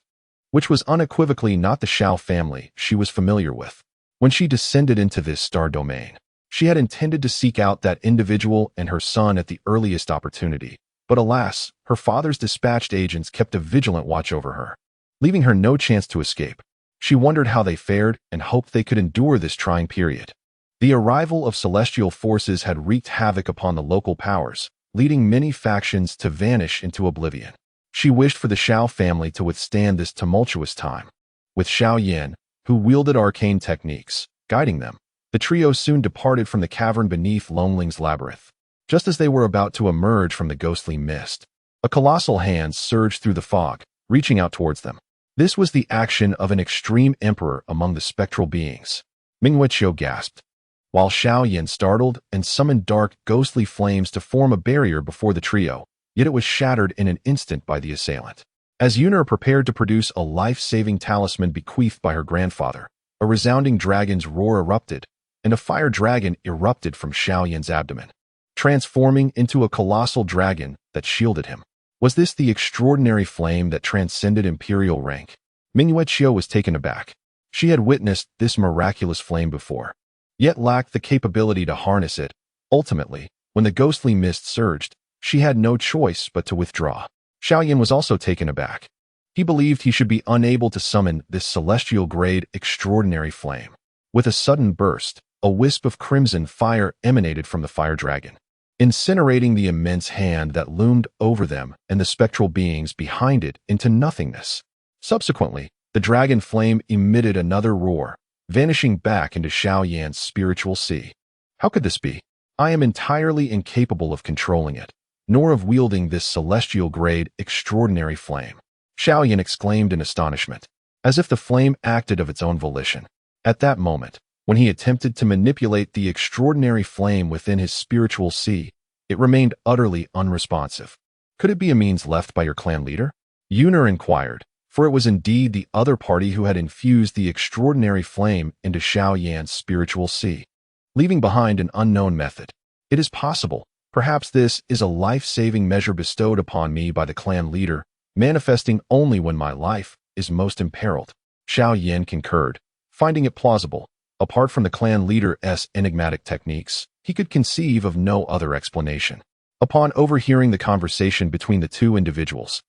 which was unequivocally not the Xiao family she was familiar with. When she descended into this star domain, she had intended to seek out that individual and her son at the earliest opportunity, but alas, her father's dispatched agents kept a vigilant watch over her, leaving her no chance to escape. She wondered how they fared and hoped they could endure this trying period. The arrival of celestial forces had wreaked havoc upon the local powers, leading many factions to vanish into oblivion. She wished for the Xiao family to withstand this tumultuous time. With Xiao Yan, who wielded arcane techniques, guiding them, the trio soon departed from the cavern beneath Longling's labyrinth. Just as they were about to emerge from the ghostly mist, a colossal hand surged through the fog, reaching out towards them. This was the action of an extreme emperor among the spectral beings. Mingweqiu gasped, while Xiao Yan startled and summoned dark, ghostly flames to form a barrier before the trio, yet it was shattered in an instant by the assailant. As Yuner prepared to produce a life-saving talisman bequeathed by her grandfather, a resounding dragon's roar erupted, and a fire dragon erupted from Xiao Yan's abdomen, transforming into a colossal dragon that shielded him. Was this the extraordinary flame that transcended imperial rank? Mingweqiu was taken aback. She had witnessed this miraculous flame before, yet lacked the capability to harness it. Ultimately, when the ghostly mist surged, she had no choice but to withdraw. Xiao Yan was also taken aback. He believed he should be unable to summon this celestial-grade extraordinary flame. With a sudden burst, a wisp of crimson fire emanated from the fire dragon, incinerating the immense hand that loomed over them and the spectral beings behind it into nothingness. Subsequently, the dragon flame emitted another roar, vanishing back into Xiao Yan's spiritual sea. How could this be? I am entirely incapable of controlling it, nor of wielding this celestial-grade extraordinary flame. Xiao Yan exclaimed in astonishment, as if the flame acted of its own volition. At that moment, when he attempted to manipulate the extraordinary flame within his spiritual sea, it remained utterly unresponsive. Could it be a means left by your clan leader? Yuner inquired, for it was indeed the other party who had infused the extraordinary flame into Xiao Yan's spiritual sea, leaving behind an unknown method. It is possible. Perhaps this is a life-saving measure bestowed upon me by the clan leader, manifesting only when my life is most imperiled. Xiao Yan concurred, finding it plausible. Apart from the clan leader's enigmatic techniques, he could conceive of no other explanation. Upon overhearing the conversation between the two individuals,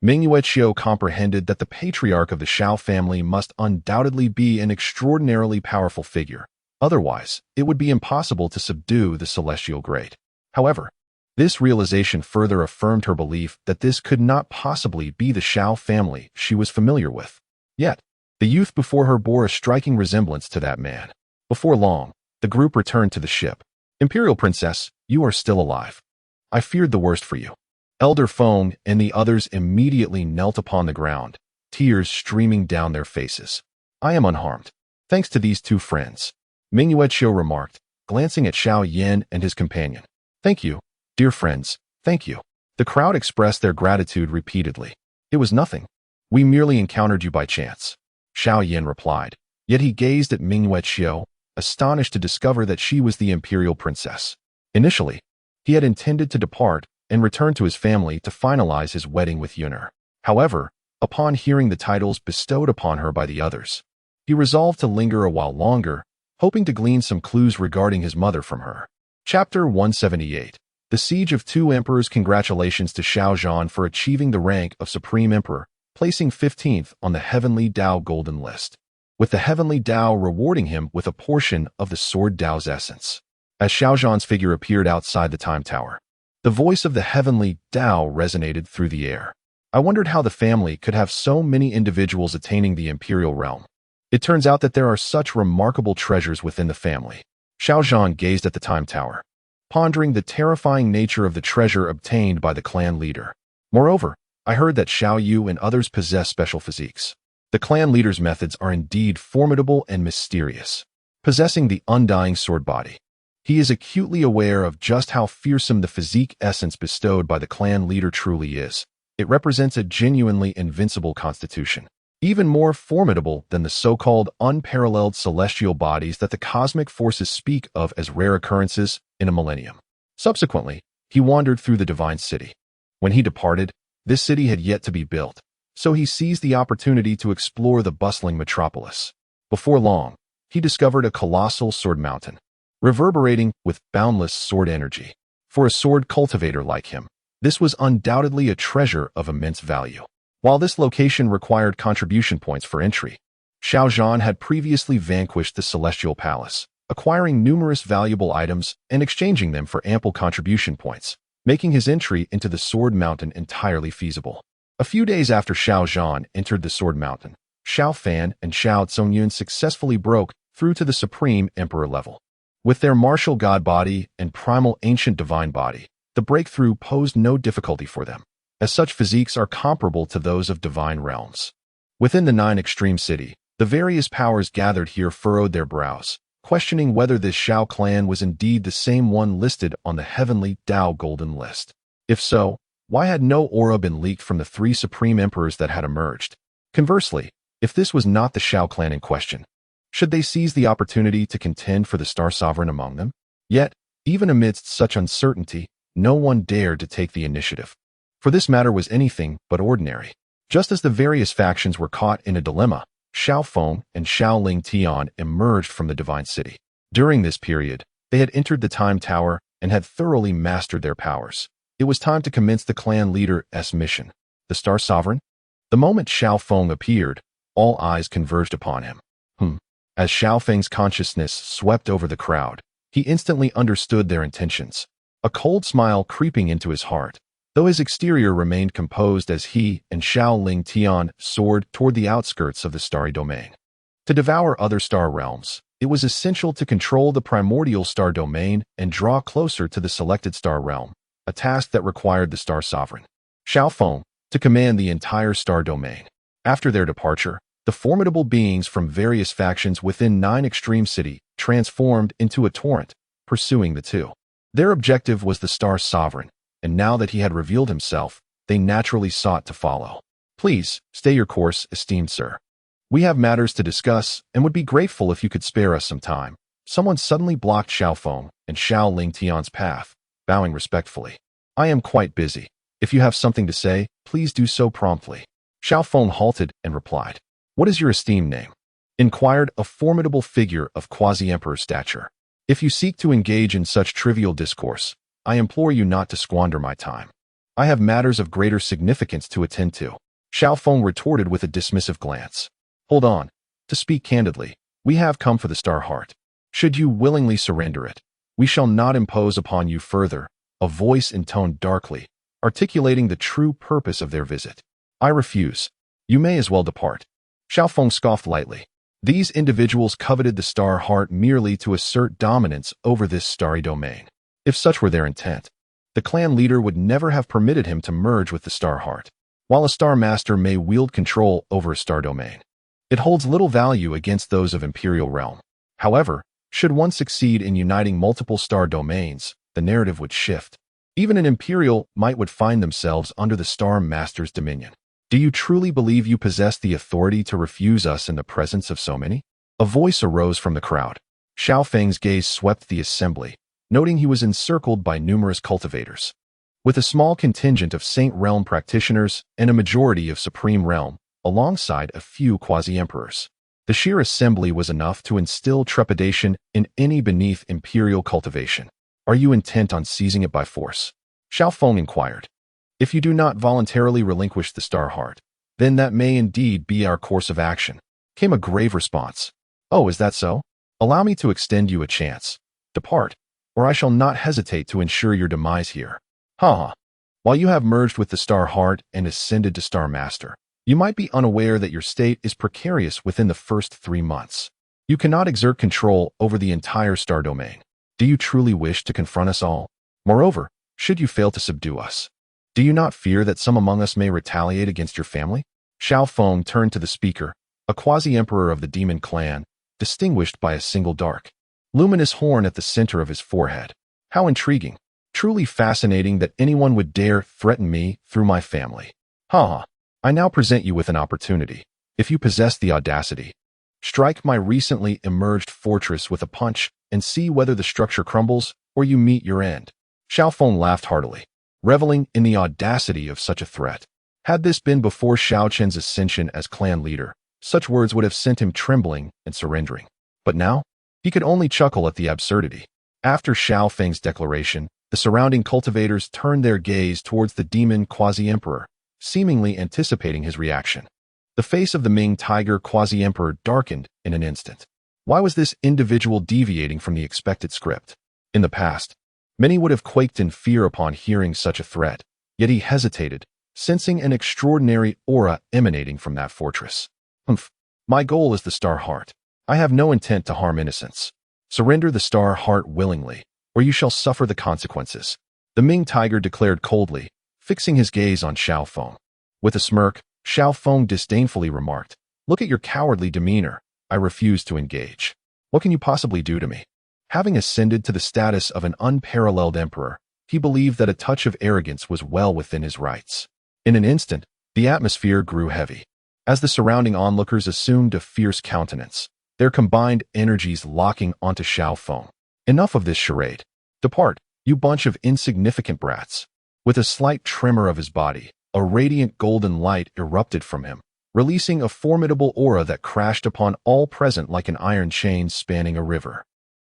Mingweqiu comprehended that the patriarch of the Xiao family must undoubtedly be an extraordinarily powerful figure. Otherwise, it would be impossible to subdue the celestial great. However, this realization further affirmed her belief that this could not possibly be the Xiao family she was familiar with. Yet, the youth before her bore a striking resemblance to that man. Before long, the group returned to the ship. Imperial Princess, you are still alive. I feared the worst for you. Elder Feng and the others immediately knelt upon the ground, tears streaming down their faces. I am unharmed, thanks to these two friends, Mingweqiu remarked, glancing at Xiao Yan and his companion. Thank you, dear friends, thank you. The crowd expressed their gratitude repeatedly. It was nothing. We merely encountered you by chance, Xiao Yan replied, yet he gazed at Mingweqiu, astonished to discover that she was the imperial princess. Initially, he had intended to depart and return to his family to finalize his wedding with Yuner. However, upon hearing the titles bestowed upon her by the others, he resolved to linger a while longer, hoping to glean some clues regarding his mother from her. Chapter 178. The Siege of Two Emperors. Congratulations to Xiao Zhan for achieving the rank of Supreme Emperor, placing 15th on the Heavenly Dao Golden List, with the Heavenly Dao rewarding him with a portion of the Sword Dao's essence. As Xiao Zhan's figure appeared outside the Time Tower, the voice of the Heavenly Dao resonated through the air. I wondered how the family could have so many individuals attaining the imperial realm. It turns out that there are such remarkable treasures within the family. Xiao Zhan gazed at the Time Tower, pondering the terrifying nature of the treasure obtained by the clan leader. Moreover, I heard that Xiao Yu and others possess special physiques. The clan leader's methods are indeed formidable and mysterious. Possessing the undying sword body, he is acutely aware of just how fearsome the physique essence bestowed by the clan leader truly is. It represents a genuinely invincible constitution, even more formidable than the so-called unparalleled celestial bodies that the cosmic forces speak of as rare occurrences in a millennium. Subsequently, he wandered through the divine city. When he departed, this city had yet to be built, so he seized the opportunity to explore the bustling metropolis. Before long, he discovered a colossal sword mountain, reverberating with boundless sword energy. For a sword cultivator like him, this was undoubtedly a treasure of immense value. While this location required contribution points for entry, Xiao Zhan had previously vanquished the Celestial Palace, acquiring numerous valuable items and exchanging them for ample contribution points, making his entry into the Sword Mountain entirely feasible. A few days after Xiao Zhan entered the Sword Mountain, Xiao Fan and Xiao Tsungyun successfully broke through to the Supreme Emperor level. With their martial god body and primal ancient divine body, the breakthrough posed no difficulty for them, as such physiques are comparable to those of divine realms. Within the 9 extreme city, the various powers gathered here furrowed their brows, questioning whether this Xiao clan was indeed the same one listed on the Heavenly Dao Golden List. If so, why had no aura been leaked from the 3 supreme emperors that had emerged? Conversely, if this was not the Xiao clan in question, should they seize the opportunity to contend for the Star Sovereign among them? Yet, even amidst such uncertainty, no one dared to take the initiative. For this matter was anything but ordinary. Just as the various factions were caught in a dilemma, Xiao Feng and Xiao Ling Tian emerged from the Divine City. During this period, they had entered the Time Tower and had thoroughly mastered their powers. It was time to commence the clan leader's mission. The Star Sovereign? The moment Xiao Feng appeared, all eyes converged upon him. As Xiao Feng's consciousness swept over the crowd, he instantly understood their intentions, a cold smile creeping into his heart, though his exterior remained composed as he and Xiao Ling Tian soared toward the outskirts of the starry domain. To devour other star realms, it was essential to control the primordial star domain and draw closer to the selected star realm, a task that required the Star Sovereign, Xiao Feng, to command the entire star domain. After their departure, the formidable beings from various factions within 9 extreme city transformed into a torrent, pursuing the two. Their objective was the Star Sovereign, and now that he had revealed himself, they naturally sought to follow. Please, stay your course, esteemed sir. We have matters to discuss and would be grateful if you could spare us some time. Someone suddenly blocked Xiao Feng and Xiao Ling Tian's path, bowing respectfully. I am quite busy. If you have something to say, please do so promptly. Xiao Feng halted and replied. What is your esteemed name? Inquired a formidable figure of quasi-emperor stature. If you seek to engage in such trivial discourse, I implore you not to squander my time. I have matters of greater significance to attend to. Xiao Feng retorted with a dismissive glance. Hold on. To speak candidly, we have come for the Star Heart. Should you willingly surrender it, we shall not impose upon you further, a voice intoned darkly, articulating the true purpose of their visit. I refuse. You may as well depart. Xiao Feng scoffed lightly. These individuals coveted the Star Heart merely to assert dominance over this starry domain. If such were their intent, the clan leader would never have permitted him to merge with the Star Heart. While a Star Master may wield control over a star domain, it holds little value against those of Imperial realm. However, should one succeed in uniting multiple star domains, the narrative would shift. Even an Imperial might would find themselves under the Star Master's dominion. Do you truly believe you possess the authority to refuse us in the presence of so many? A voice arose from the crowd. Xiao Feng's gaze swept the assembly, noting he was encircled by numerous cultivators. With a small contingent of Saint Realm practitioners and a majority of Supreme Realm, alongside a few quasi-emperors, the sheer assembly was enough to instill trepidation in any beneath Imperial cultivation. Are you intent on seizing it by force? Xiao Feng inquired. If you do not voluntarily relinquish the Star Heart, then that may indeed be our course of action, came a grave response. Oh, is that so? Allow me to extend you a chance. Depart, or I shall not hesitate to ensure your demise here. While you have merged with the Star Heart and ascended to Star Master, you might be unaware that your state is precarious within the first 3 months. You cannot exert control over the entire star domain. Do you truly wish to confront us all? Moreover, should you fail to subdue us, do you not fear that some among us may retaliate against your family? Xiao Feng turned to the speaker, a quasi-emperor of the demon clan, distinguished by a single dark, luminous horn at the center of his forehead. How intriguing. Truly fascinating that anyone would dare threaten me through my family. I now present you with an opportunity. If you possess the audacity, strike my recently emerged fortress with a punch and see whether the structure crumbles or you meet your end. Xiao Feng laughed heartily, reveling in the audacity of such a threat. Had this been before Xiao Chen's ascension as clan leader, such words would have sent him trembling and surrendering. But now, he could only chuckle at the absurdity. After Xiao Feng's declaration, the surrounding cultivators turned their gaze towards the demon quasi-emperor, seemingly anticipating his reaction. The face of the Ming Tiger quasi-emperor darkened in an instant. Why was this individual deviating from the expected script? In the past, many would have quaked in fear upon hearing such a threat, yet he hesitated, sensing an extraordinary aura emanating from that fortress. My goal is the star heart. I have no intent to harm innocents. Surrender the star heart willingly, or you shall suffer the consequences, the Ming tiger declared coldly, fixing his gaze on Xiao Feng. With a smirk, Xiao Feng disdainfully remarked, "Look at your cowardly demeanor. I refuse to engage. What can you possibly do to me?" Having ascended to the status of an unparalleled emperor, he believed that a touch of arrogance was well within his rights. In an instant, the atmosphere grew heavy. As the surrounding onlookers assumed a fierce countenance, their combined energies locking onto Xiao Feng. Enough of this charade. Depart, you bunch of insignificant brats. With a slight tremor of his body, a radiant golden light erupted from him, releasing a formidable aura that crashed upon all present like an iron chain spanning a river.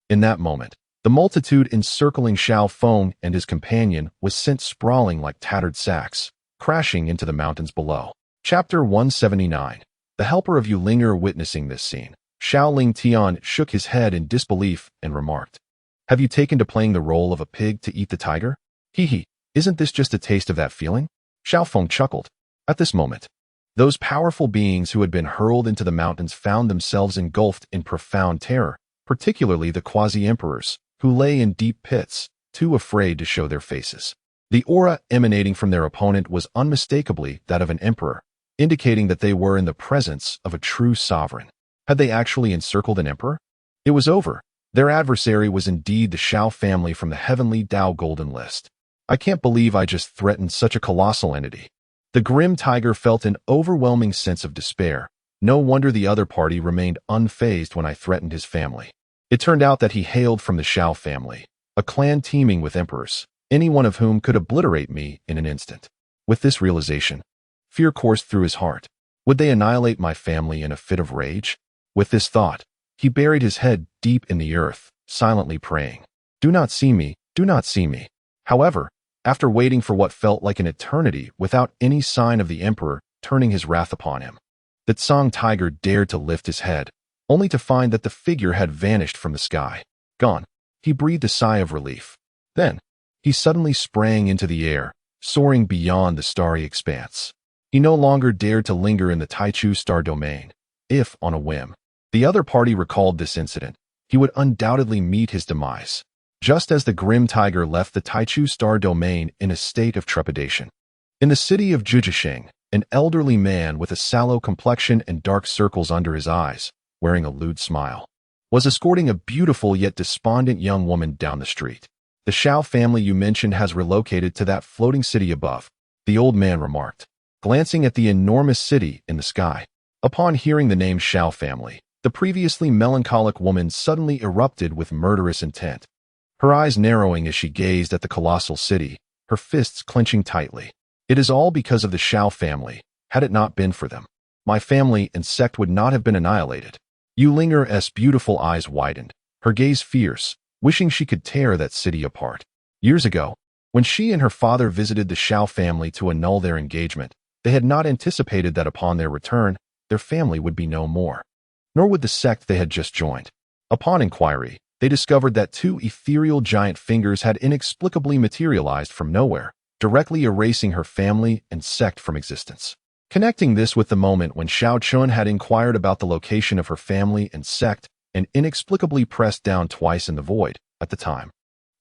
In that moment, the multitude encircling Xiao Feng and his companion was sent sprawling like tattered sacks, crashing into the mountains below. Chapter 179. The helper of Yulinger witnessing this scene, Xiao Ling Tian shook his head in disbelief and remarked, "Have you taken to playing the role of a pig to eat the tiger? Hee, isn't this just a taste of that feeling?" Xiao Feng chuckled. At this moment, those powerful beings who had been hurled into the mountains found themselves engulfed in profound terror, particularly the quasi-emperors, who lay in deep pits, too afraid to show their faces. The aura emanating from their opponent was unmistakably that of an emperor, indicating that they were in the presence of a true sovereign. Had they actually encircled an emperor? It was over. Their adversary was indeed the Xiao family from the Heavenly Dao Golden List. I can't believe I just threatened such a colossal entity. The grim tiger felt an overwhelming sense of despair. No wonder the other party remained unfazed when I threatened his family. It turned out that he hailed from the Xiao family, a clan teeming with emperors, any one of whom could obliterate me in an instant. With this realization, fear coursed through his heart. Would they annihilate my family in a fit of rage? With this thought, he buried his head deep in the earth, silently praying, "Do not see me, do not see me." However, after waiting for what felt like an eternity without any sign of the emperor turning his wrath upon him, the Tsang tiger dared to lift his head, only to find that the figure had vanished from the sky. Gone. He breathed a sigh of relief. Then, he suddenly sprang into the air, soaring beyond the starry expanse. He no longer dared to linger in the Taichu star domain. If, on a whim, the other party recalled this incident, he would undoubtedly meet his demise, just as the grim tiger left the Taichu star domain in a state of trepidation. In the city of Juzhisheng, an elderly man with a sallow complexion and dark circles under his eyes, wearing a lewd smile, was escorting a beautiful yet despondent young woman down the street. "The Xiao family you mentioned has relocated to that floating city above," the old man remarked, glancing at the enormous city in the sky. Upon hearing the name Xiao family, the previously melancholic woman suddenly erupted with murderous intent, her eyes narrowing as she gazed at the colossal city, her fists clenching tightly. "It is all because of the Xiao family. Had it not been for them, my family and sect would not have been annihilated." Yulinger's beautiful eyes widened, her gaze fierce, wishing she could tear that city apart. Years ago, when she and her father visited the Xiao family to annul their engagement, they had not anticipated that upon their return, their family would be no more, nor would the sect they had just joined. Upon inquiry, they discovered that two ethereal giant fingers had inexplicably materialized from nowhere, directly erasing her family and sect from existence. Connecting this with the moment when Xiao Chen had inquired about the location of her family and sect and inexplicably pressed down twice in the void, at the time,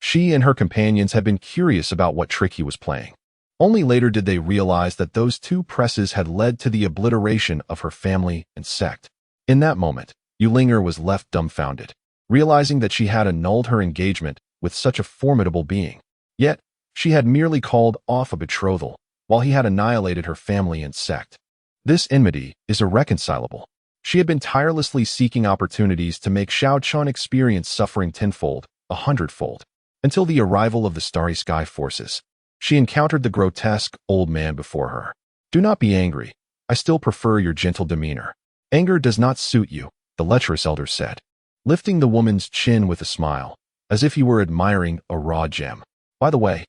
she and her companions had been curious about what trick he was playing. Only later did they realize that those two presses had led to the obliteration of her family and sect. In that moment, Yulinger was left dumbfounded, realizing that she had annulled her engagement with such a formidable being. Yet, she had merely called off a betrothal, while he had annihilated her family and sect. This enmity is irreconcilable. She had been tirelessly seeking opportunities to make Xiao Chen experience suffering tenfold, 100-fold, until the arrival of the Starry Sky forces. She encountered the grotesque old man before her. "Do not be angry. I still prefer your gentle demeanor. Anger does not suit you," the lecherous elder said, lifting the woman's chin with a smile, as if he were admiring a raw gem. "By the way,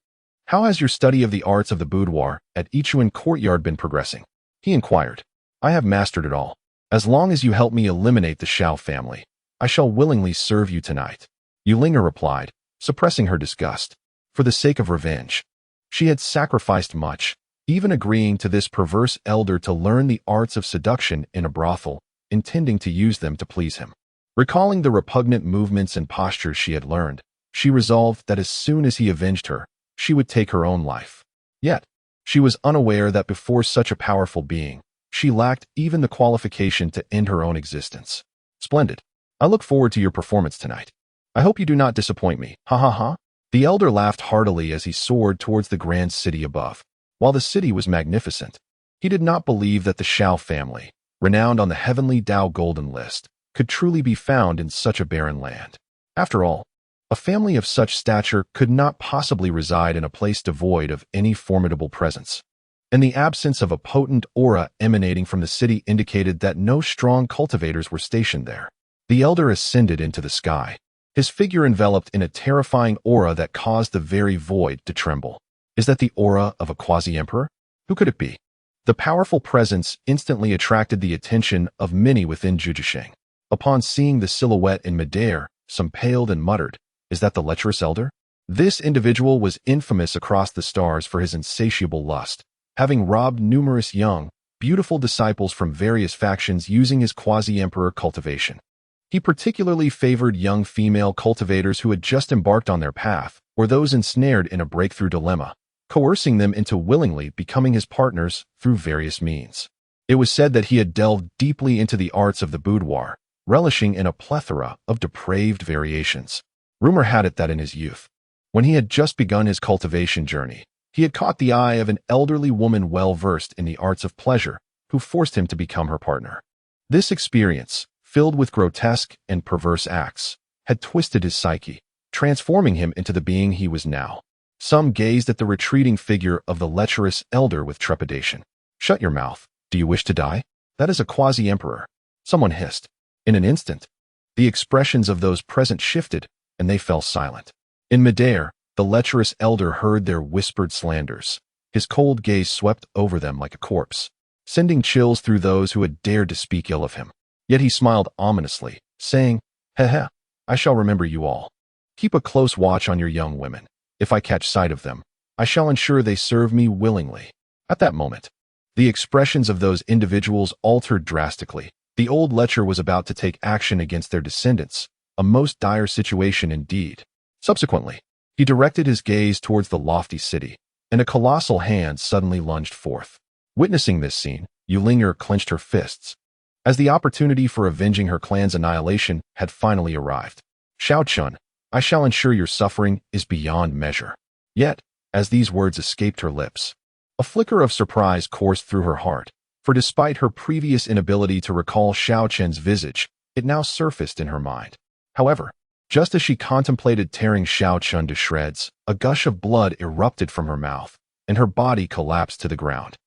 how has your study of the arts of the boudoir at Ichuan Courtyard been progressing?" he inquired. "I have mastered it all. As long as you help me eliminate the Xiao family, I shall willingly serve you tonight. Yulinger replied, suppressing her disgust. For the sake of revenge. She had sacrificed much, even agreeing to this perverse elder to learn the arts of seduction in a brothel, intending to use them to please him. Recalling the repugnant movements and postures she had learned, she resolved that as soon as he avenged her, she would take her own life. Yet, she was unaware that before such a powerful being, she lacked even the qualification to end her own existence. Splendid. I look forward to your performance tonight. I hope you do not disappoint me. Ha ha ha. The elder laughed heartily as he soared towards the grand city above. While the city was magnificent, he did not believe that the Xiao family, renowned on the Heavenly Dao Golden List, could truly be found in such a barren land. After all, a family of such stature could not possibly reside in a place devoid of any formidable presence. And the absence of a potent aura emanating from the city indicated that no strong cultivators were stationed there. The elder ascended into the sky, his figure enveloped in a terrifying aura that caused the very void to tremble. Is that the aura of a quasi-emperor? Who could it be? The powerful presence instantly attracted the attention of many within Juzhisheng. Upon seeing the silhouette in midair, some paled and muttered, "Is that the lecherous elder?" This individual was infamous across the stars for his insatiable lust, having robbed numerous young, beautiful disciples from various factions using his quasi-emperor cultivation. He particularly favored young female cultivators who had just embarked on their path, or those ensnared in a breakthrough dilemma, coercing them into willingly becoming his partners through various means. It was said that he had delved deeply into the arts of the boudoir, relishing in a plethora of depraved variations. Rumor had it that in his youth, when he had just begun his cultivation journey, he had caught the eye of an elderly woman well-versed in the arts of pleasure, who forced him to become her partner. This experience, filled with grotesque and perverse acts, had twisted his psyche, transforming him into the being he was now. Some gazed at the retreating figure of the lecherous elder with trepidation. "Shut your mouth. Do you wish to die? That is a quasi-emperor," someone hissed. In an instant, the expressions of those present shifted, and they fell silent. In midair, the lecherous elder heard their whispered slanders. His cold gaze swept over them like a corpse, sending chills through those who had dared to speak ill of him. Yet he smiled ominously, saying, "Heh, I shall remember you all. Keep a close watch on your young women. If I catch sight of them, I shall ensure they serve me willingly." At that moment, the expressions of those individuals altered drastically. The old lecher was about to take action against their descendants, a most dire situation indeed. Subsequently, he directed his gaze towards the lofty city, and a colossal hand suddenly lunged forth. Witnessing this scene, Yulinger clenched her fists, as the opportunity for avenging her clan's annihilation had finally arrived. "Xiao Chen, I shall ensure your suffering is beyond measure." Yet, as these words escaped her lips, a flicker of surprise coursed through her heart, for despite her previous inability to recall Xiao Chen's visage, it now surfaced in her mind. However, just as she contemplated tearing Xiao Chen to shreds, a gush of blood erupted from her mouth, and her body collapsed to the ground.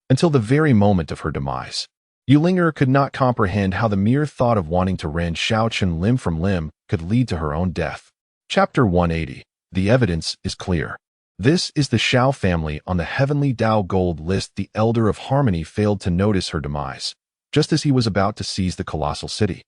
Until the very moment of her demise, Yulinger could not comprehend how the mere thought of wanting to rend Xiao Chen limb from limb could lead to her own death. Chapter 180. The evidence is clear. This is the Xiao family on the Heavenly Dao Gold List. The Elder of Harmony failed to notice her demise, just as he was about to seize the colossal city.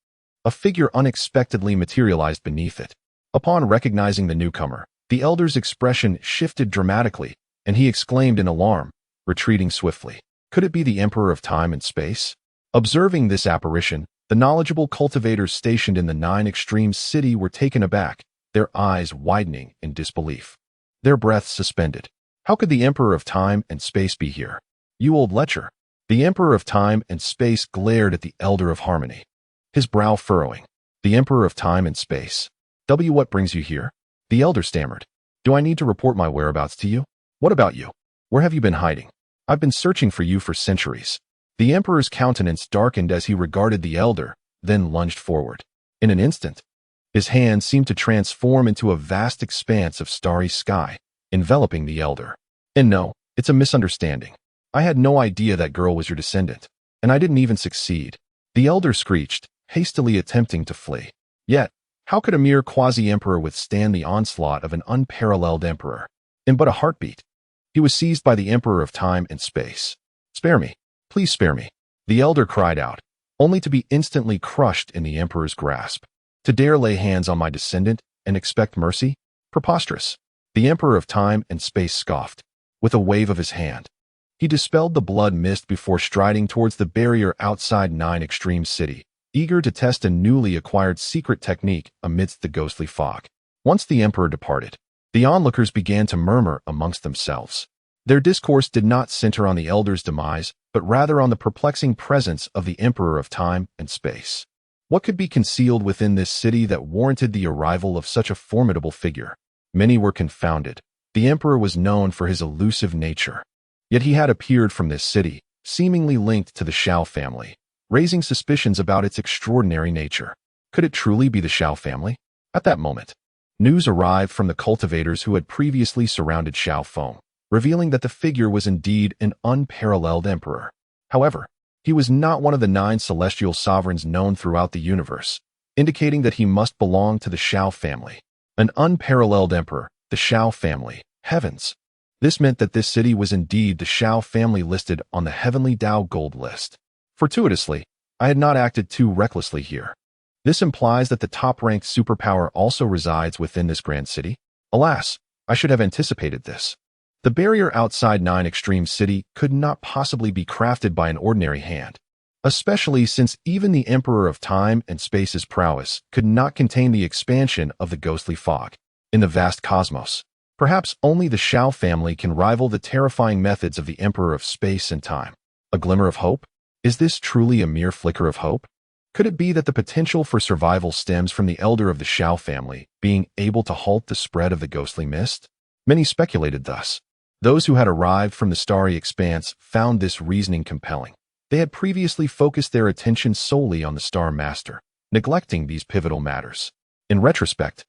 A figure unexpectedly materialized beneath it. Upon recognizing the newcomer, the Elder's expression shifted dramatically, and he exclaimed in alarm, retreating swiftly, "Could it be the Emperor of Time and Space?" Observing this apparition, the knowledgeable cultivators stationed in the 9 Extremes city were taken aback, their eyes widening in disbelief. Their breaths suspended. How could the Emperor of Time and Space be here? "You old lecher." The Emperor of Time and Space glared at the Elder of Harmony, his brow furrowing. "The Emperor of Time and Space. What brings you here?" The Elder stammered. "Do I need to report my whereabouts to you? What about you? Where have you been hiding? I've been searching for you for centuries." The Emperor's countenance darkened as he regarded the Elder, then lunged forward. In an instant, his hand seemed to transform into a vast expanse of starry sky, enveloping the Elder. "And no, it's a misunderstanding. I had no idea that girl was your descendant, and I didn't even succeed." The Elder screeched, hastily attempting to flee. Yet, how could a mere quasi-emperor withstand the onslaught of an unparalleled emperor? In but a heartbeat, he was seized by the Emperor of Time and Space. "Spare me. Please spare me," the Elder cried out, only to be instantly crushed in the Emperor's grasp. To dare lay hands on my descendant and expect mercy? Preposterous. The Emperor of Time and Space scoffed. With a wave of his hand, he dispelled the blood mist before striding towards the barrier outside 9 Extreme City, eager to test a newly acquired secret technique amidst the ghostly fog. Once the Emperor departed, the onlookers began to murmur amongst themselves. Their discourse did not center on the Elder's demise, but rather on the perplexing presence of the Emperor of Time and Space. What could be concealed within this city that warranted the arrival of such a formidable figure? Many were confounded. The Emperor was known for his elusive nature. Yet he had appeared from this city, seemingly linked to the Xiao family, raising suspicions about its extraordinary nature. Could it truly be the Xiao family? At that moment, news arrived from the cultivators who had previously surrounded Xiao Feng, revealing that the figure was indeed an unparalleled emperor. However, he was not one of the 9 celestial sovereigns known throughout the universe, indicating that he must belong to the Xiao family. An unparalleled emperor, the Xiao family. Heavens! This meant that this city was indeed the Xiao family listed on the Heavenly Dao Golden List. Fortuitously, I had not acted too recklessly here. This implies that the top-ranked superpower also resides within this grand city. Alas, I should have anticipated this. The barrier outside 9 Extreme City could not possibly be crafted by an ordinary hand, especially since even the Emperor of Time and Space's prowess could not contain the expansion of the ghostly fog. In the vast cosmos, perhaps only the Xiao family can rival the terrifying methods of the Emperor of Space and Time. A glimmer of hope? Is this truly a mere flicker of hope? Could it be that the potential for survival stems from the elder of the Xiao family being able to halt the spread of the ghostly mist? Many speculated thus. Those who had arrived from the starry expanse found this reasoning compelling. They had previously focused their attention solely on the Star Master, neglecting these pivotal matters. In retrospect,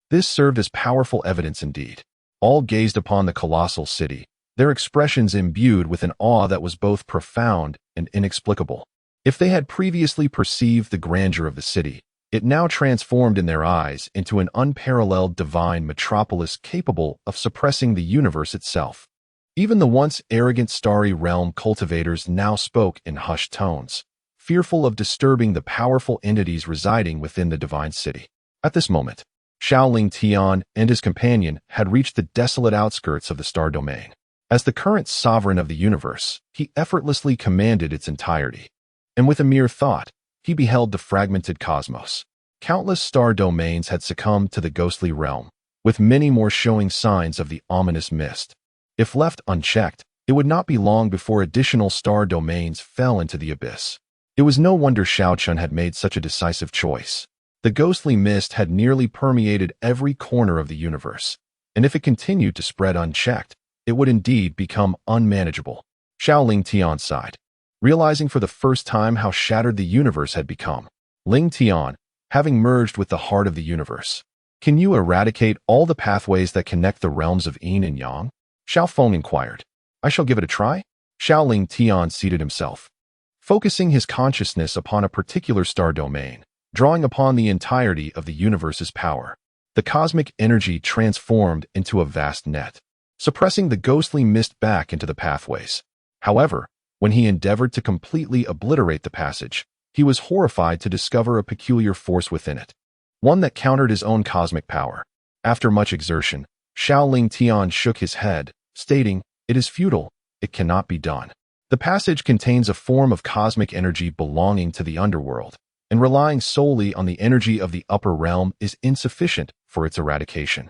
this served as powerful evidence indeed. All gazed upon the colossal city, their expressions imbued with an awe that was both profound and inexplicable. If they had previously perceived the grandeur of the city, it now transformed in their eyes into an unparalleled divine metropolis capable of suppressing the universe itself. Even the once arrogant starry realm cultivators now spoke in hushed tones, fearful of disturbing the powerful entities residing within the divine city. At this moment, Xiao Tian and his companion had reached the desolate outskirts of the star domain. As the current sovereign of the universe, he effortlessly commanded its entirety. And with a mere thought, he beheld the fragmented cosmos. Countless star domains had succumbed to the ghostly realm, with many more showing signs of the ominous mist. If left unchecked, it would not be long before additional star domains fell into the abyss. It was no wonder Xiao Chen had made such a decisive choice. The ghostly mist had nearly permeated every corner of the universe, and if it continued to spread unchecked, it would indeed become unmanageable. Xiao Tian sighed, realizing for the first time how shattered the universe had become. Ling Tian, having merged with the heart of the universe, can you eradicate all the pathways that connect the realms of Yin and Yang? Xiao Feng inquired. I shall give it a try. Xiao Tian seated himself, focusing his consciousness upon a particular star domain, drawing upon the entirety of the universe's power. The cosmic energy transformed into a vast net, suppressing the ghostly mist back into the pathways. However, when he endeavored to completely obliterate the passage, he was horrified to discover a peculiar force within it, one that countered his own cosmic power. After much exertion, Xiao Tian shook his head, stating, "It is futile, it cannot be done. The passage contains a form of cosmic energy belonging to the underworld, and relying solely on the energy of the upper realm is insufficient for its eradication.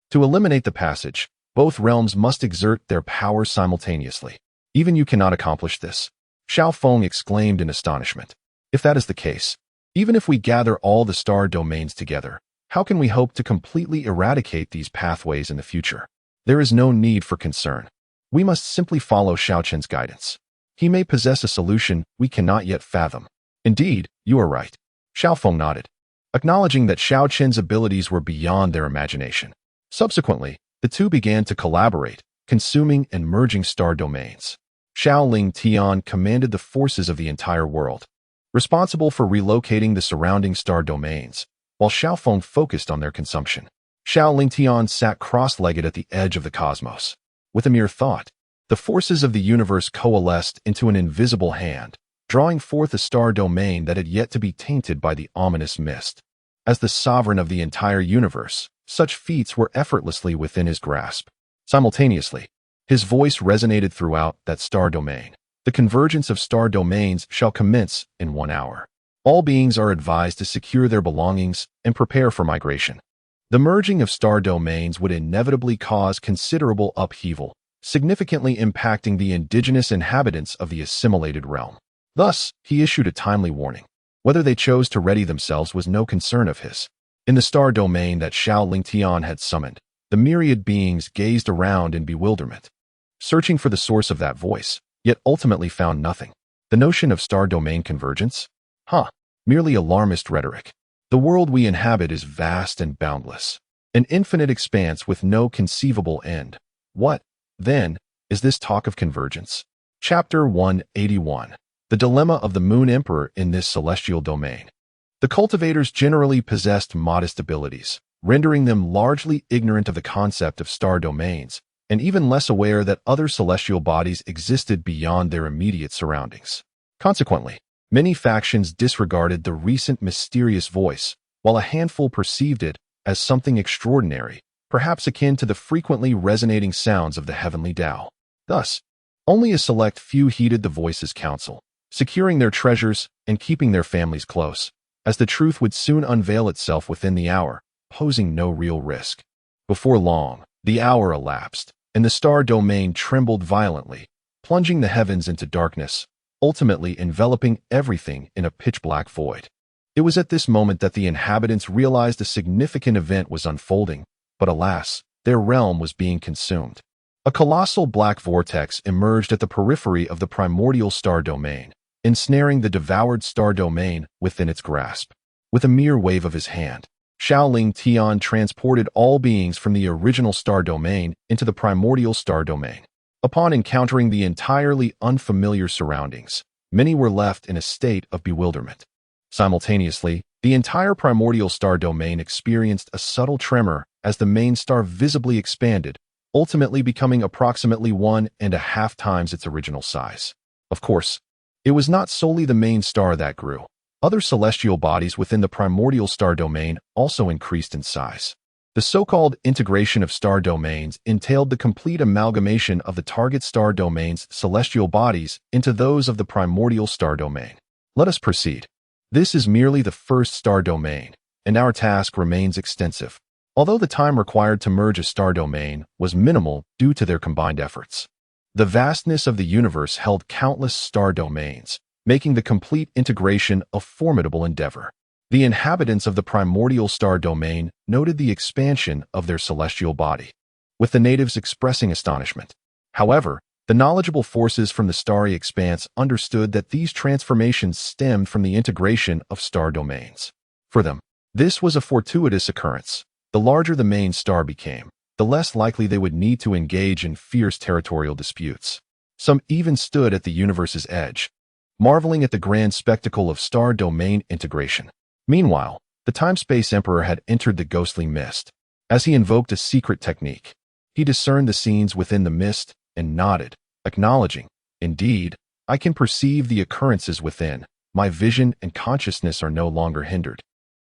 To eliminate the passage, both realms must exert their power simultaneously. Even you cannot accomplish this." Xiao Feng exclaimed in astonishment. If that is the case, even if we gather all the star domains together, how can we hope to completely eradicate these pathways in the future? There is no need for concern. We must simply follow Xiao Chen's guidance. He may possess a solution we cannot yet fathom. Indeed, you are right. Xiao Feng nodded, acknowledging that Xiao Chen's abilities were beyond their imagination. Subsequently, the two began to collaborate, consuming and merging star domains. Xiao Tian commanded the forces of the entire world, responsible for relocating the surrounding star domains, while Xiao Feng focused on their consumption. Xiao Tian sat cross-legged at the edge of the cosmos. With a mere thought, the forces of the universe coalesced into an invisible hand, drawing forth a star domain that had yet to be tainted by the ominous mist. As the sovereign of the entire universe, such feats were effortlessly within his grasp. Simultaneously, his voice resonated throughout that star domain. The convergence of star domains shall commence in 1 hour. All beings are advised to secure their belongings and prepare for migration. The merging of star domains would inevitably cause considerable upheaval, significantly impacting the indigenous inhabitants of the assimilated realm. Thus, he issued a timely warning. Whether they chose to ready themselves was no concern of his. In the star domain that Xiao Chen had summoned, the myriad beings gazed around in bewilderment, searching for the source of that voice, yet ultimately found nothing. The notion of star domain convergence? Merely alarmist rhetoric. The world we inhabit is vast and boundless, an infinite expanse with no conceivable end. What, then, is this talk of convergence? Chapter 181. The Dilemma of the Moon Emperor in this celestial domain. The cultivators generally possessed modest abilities, rendering them largely ignorant of the concept of star domains, and even less aware that other celestial bodies existed beyond their immediate surroundings. Consequently, many factions disregarded the recent mysterious voice, while a handful perceived it as something extraordinary, perhaps akin to the frequently resonating sounds of the Heavenly Dao. Thus, only a select few heeded the voice's counsel, securing their treasures and keeping their families close, as the truth would soon unveil itself within the hour, posing no real risk. Before long, the hour elapsed, and the star domain trembled violently, plunging the heavens into darkness, ultimately enveloping everything in a pitch-black void. It was at this moment that the inhabitants realized a significant event was unfolding, but alas, their realm was being consumed. A colossal black vortex emerged at the periphery of the primordial star domain, ensnaring the devoured star domain within its grasp. With a mere wave of his hand, Xiao Chen transported all beings from the original star domain into the primordial star domain. Upon encountering the entirely unfamiliar surroundings, many were left in a state of bewilderment. Simultaneously, the entire primordial star domain experienced a subtle tremor as the main star visibly expanded, ultimately becoming approximately 1.5 times its original size. Of course, it was not solely the main star that grew. Other celestial bodies within the primordial star domain also increased in size. The so-called integration of star domains entailed the complete amalgamation of the target star domain's celestial bodies into those of the primordial star domain. Let us proceed. This is merely the first star domain, and our task remains extensive, although the time required to merge a star domain was minimal due to their combined efforts. The vastness of the universe held countless star domains, making the complete integration a formidable endeavor. The inhabitants of the primordial star domain noted the expansion of their celestial body, with the natives expressing astonishment. However, the knowledgeable forces from the starry expanse understood that these transformations stemmed from the integration of star domains. For them, this was a fortuitous occurrence. The larger the main star became, the less likely they would need to engage in fierce territorial disputes. Some even stood at the universe's edge, marveling at the grand spectacle of star domain integration. Meanwhile, the Time-Space Emperor had entered the ghostly mist. As he invoked a secret technique, he discerned the scenes within the mist and nodded, acknowledging, "Indeed, I can perceive the occurrences within. My vision and consciousness are no longer hindered.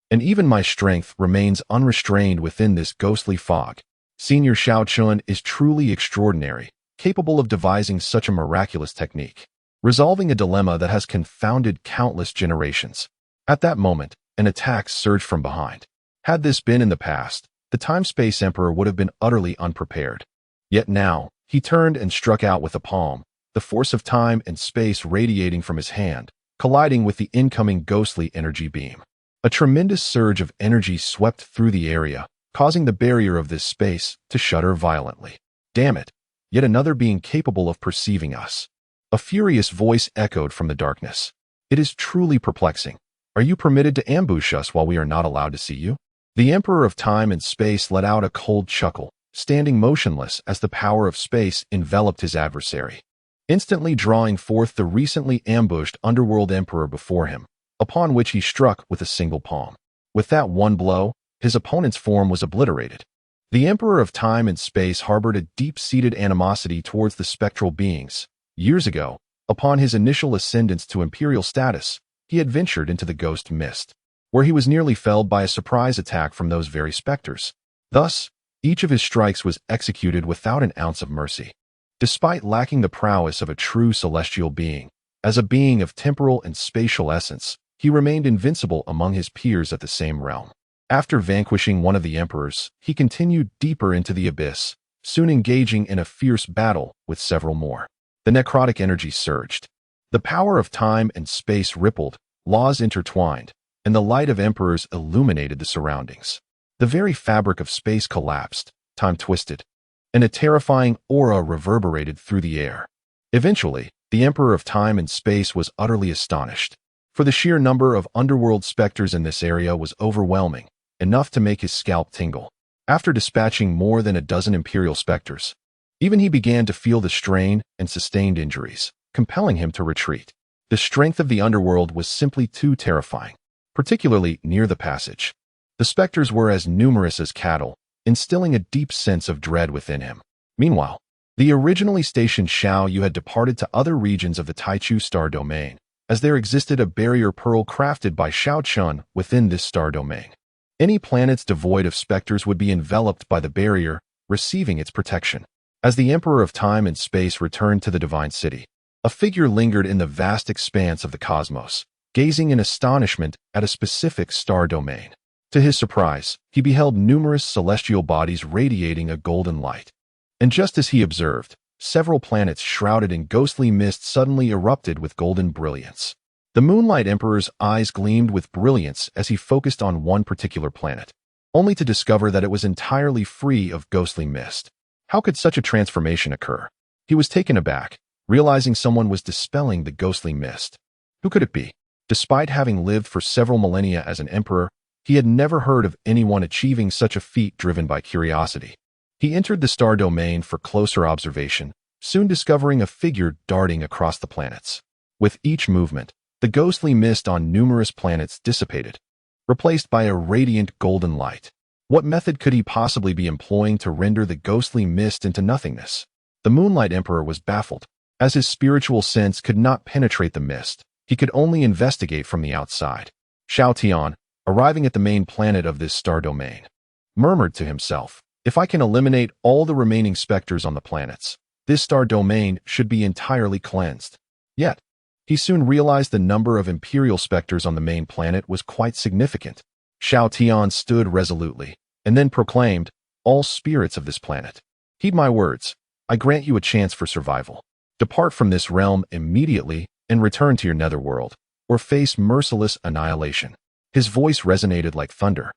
And even my strength remains unrestrained within this ghostly fog." Senior Xiao Chen is truly extraordinary, capable of devising such a miraculous technique, resolving a dilemma that has confounded countless generations. At that moment, an attack surged from behind. Had this been in the past, the Time-Space Emperor would have been utterly unprepared. Yet now, he turned and struck out with a palm, the force of time and space radiating from his hand, colliding with the incoming ghostly energy beam. A tremendous surge of energy swept through the area, causing the barrier of this space to shudder violently. "Damn it! Yet another being capable of perceiving us." A furious voice echoed from the darkness. "It is truly perplexing. Are you permitted to ambush us while we are not allowed to see you?" The Emperor of Time and Space let out a cold chuckle, standing motionless as the power of space enveloped his adversary, instantly drawing forth the recently ambushed Underworld Emperor before him, upon which he struck with a single palm. With that one blow, his opponent's form was obliterated. The Emperor of Time and Space harbored a deep-seated animosity towards the spectral beings. Years ago, upon his initial ascendance to imperial status, he had ventured into the ghost mist. where he was nearly felled by a surprise attack from those very specters. Thus, each of his strikes was executed without an ounce of mercy. Despite lacking the prowess of a true celestial being, as a being of temporal and spatial essence, he remained invincible among his peers at the same realm. After vanquishing one of the emperors, he continued deeper into the abyss, soon engaging in a fierce battle with several more. The necrotic energy surged. The power of time and space rippled, laws intertwined, and the light of emperors illuminated the surroundings. The very fabric of space collapsed, time twisted, and a terrifying aura reverberated through the air. Eventually, the Emperor of Time and Space was utterly astonished, for the sheer number of underworld specters in this area was overwhelming, enough to make his scalp tingle. After dispatching more than a dozen Imperial specters, even he began to feel the strain and sustained injuries, compelling him to retreat. The strength of the underworld was simply too terrifying, particularly near the passage. The specters were as numerous as cattle, instilling a deep sense of dread within him. Meanwhile, the originally stationed Xiao Yu had departed to other regions of the Taichu star domain, as there existed a barrier pearl crafted by Xiao Chen within this star domain. Any planets devoid of specters would be enveloped by the barrier, receiving its protection. As the Emperor of Time and Space returned to the Divine City, a figure lingered in the vast expanse of the cosmos, gazing in astonishment at a specific star domain. To his surprise, he beheld numerous celestial bodies radiating a golden light. And just as he observed, several planets shrouded in ghostly mist suddenly erupted with golden brilliance. The Moonlight Emperor's eyes gleamed with brilliance as he focused on one particular planet, only to discover that it was entirely free of ghostly mist. How could such a transformation occur? He was taken aback, realizing someone was dispelling the ghostly mist. Who could it be? Despite having lived for several millennia as an emperor, he had never heard of anyone achieving such a feat driven by curiosity. He entered the star domain for closer observation, soon discovering a figure darting across the planets. With each movement, the ghostly mist on numerous planets dissipated, replaced by a radiant golden light. What method could he possibly be employing to render the ghostly mist into nothingness? The Moonlight Emperor was baffled. As his spiritual sense could not penetrate the mist, he could only investigate from the outside. Xiao Tian, arriving at the main planet of this star domain, murmured to himself, "If I can eliminate all the remaining specters on the planets, this star domain should be entirely cleansed." Yet, he soon realized the number of Imperial specters on the main planet was quite significant. Xiao Tian stood resolutely, and then proclaimed, "All spirits of this planet, heed my words. I grant you a chance for survival. Depart from this realm immediately and return to your netherworld, or face merciless annihilation." His voice resonated like thunder,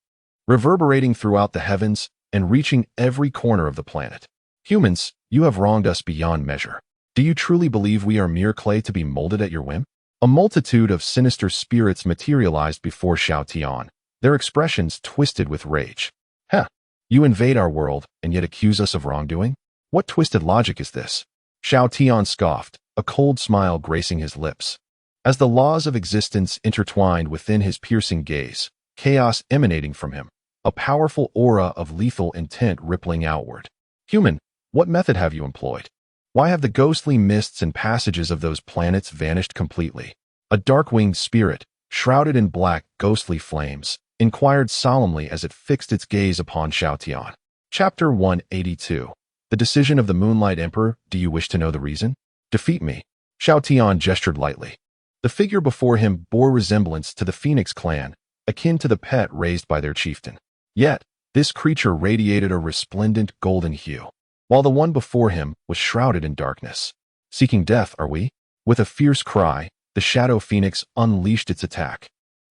reverberating throughout the heavens and reaching every corner of the planet. "Humans, you have wronged us beyond measure. Do you truly believe we are mere clay to be molded at your whim?" A multitude of sinister spirits materialized before Xiao Tian, their expressions twisted with rage. "Heh, you invade our world and yet accuse us of wrongdoing? What twisted logic is this?" Xiao Tian scoffed, a cold smile gracing his lips. As the laws of existence intertwined within his piercing gaze, chaos emanating from him, a powerful aura of lethal intent rippling outward. "Human, what method have you employed? Why have the ghostly mists and passages of those planets vanished completely?" A dark-winged spirit, shrouded in black, ghostly flames, inquired solemnly as it fixed its gaze upon Xiao Tian. Chapter 182. The Decision of the Moonlight Emperor. Do you wish to know the reason? Defeat me. Xiao Tian gestured lightly. The figure before him bore resemblance to the Phoenix clan, akin to the pet raised by their chieftain. Yet, this creature radiated a resplendent golden hue, while the one before him was shrouded in darkness. "Seeking death, are we?" With a fierce cry, the shadow phoenix unleashed its attack.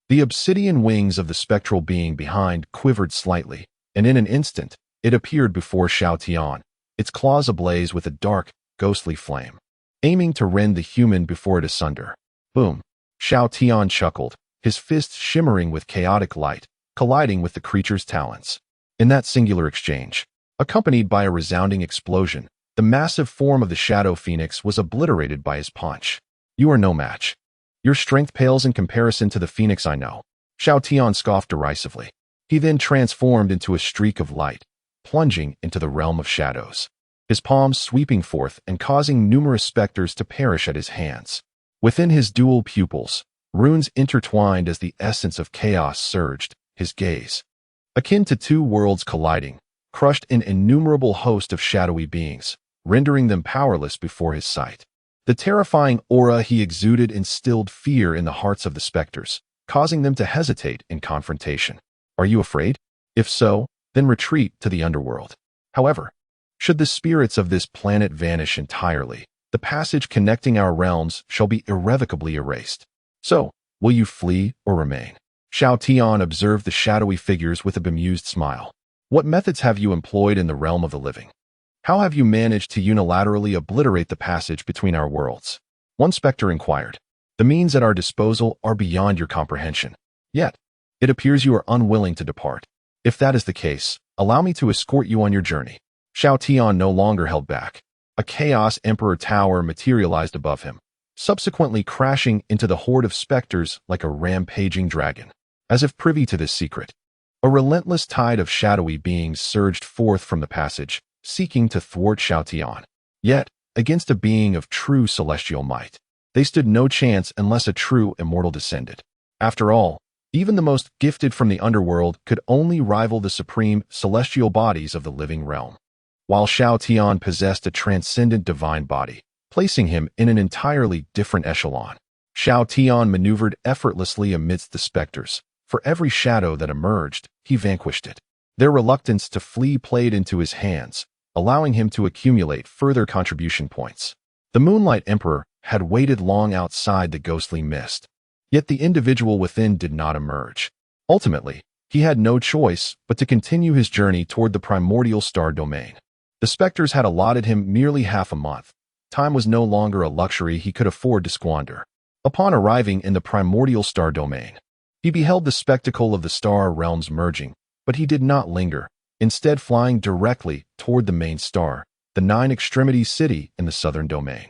The obsidian wings of the spectral being behind quivered slightly, and in an instant, it appeared before Xiao Tian, its claws ablaze with a dark, ghostly flame, aiming to rend the human before it asunder. Boom! Xiao Tian chuckled, his fists shimmering with chaotic light, colliding with the creature's talons. In that singular exchange, accompanied by a resounding explosion, the massive form of the shadow phoenix was obliterated by his punch. "You are no match. Your strength pales in comparison to the phoenix I know." Xiao Tian scoffed derisively. He then transformed into a streak of light, plunging into the realm of shadows, his palms sweeping forth and causing numerous specters to perish at his hands. Within his dual pupils, runes intertwined as the essence of chaos surged, his gaze, akin to two worlds colliding, crushed an innumerable host of shadowy beings, rendering them powerless before his sight. The terrifying aura he exuded instilled fear in the hearts of the specters, causing them to hesitate in confrontation. Are you afraid? If so, then retreat to the underworld. However, should the spirits of this planet vanish entirely, the passage connecting our realms shall be irrevocably erased. So, will you flee or remain? Xiao Tian observed the shadowy figures with a bemused smile. What methods have you employed in the realm of the living? How have you managed to unilaterally obliterate the passage between our worlds? One specter inquired. The means at our disposal are beyond your comprehension. Yet, it appears you are unwilling to depart. If that is the case, allow me to escort you on your journey. Xiao Tian no longer held back. A Chaos Emperor tower materialized above him, subsequently crashing into the horde of specters like a rampaging dragon. As if privy to this secret, a relentless tide of shadowy beings surged forth from the passage, seeking to thwart Xiao Tian. Yet, against a being of true celestial might, they stood no chance unless a true immortal descended. After all, even the most gifted from the underworld could only rival the supreme celestial bodies of the living realm, while Xiao Tian possessed a transcendent divine body, placing him in an entirely different echelon. Xiao Tian maneuvered effortlessly amidst the specters. For every shadow that emerged, he vanquished it. Their reluctance to flee played into his hands, allowing him to accumulate further contribution points. The Moonlight Emperor had waited long outside the ghostly mist, yet the individual within did not emerge. Ultimately, he had no choice but to continue his journey toward the primordial star domain. The specters had allotted him merely half a month. Time was no longer a luxury he could afford to squander. Upon arriving in the primordial star domain, he beheld the spectacle of the star realms merging, but he did not linger, instead flying directly toward the main star, the Nine Extremities City in the southern domain.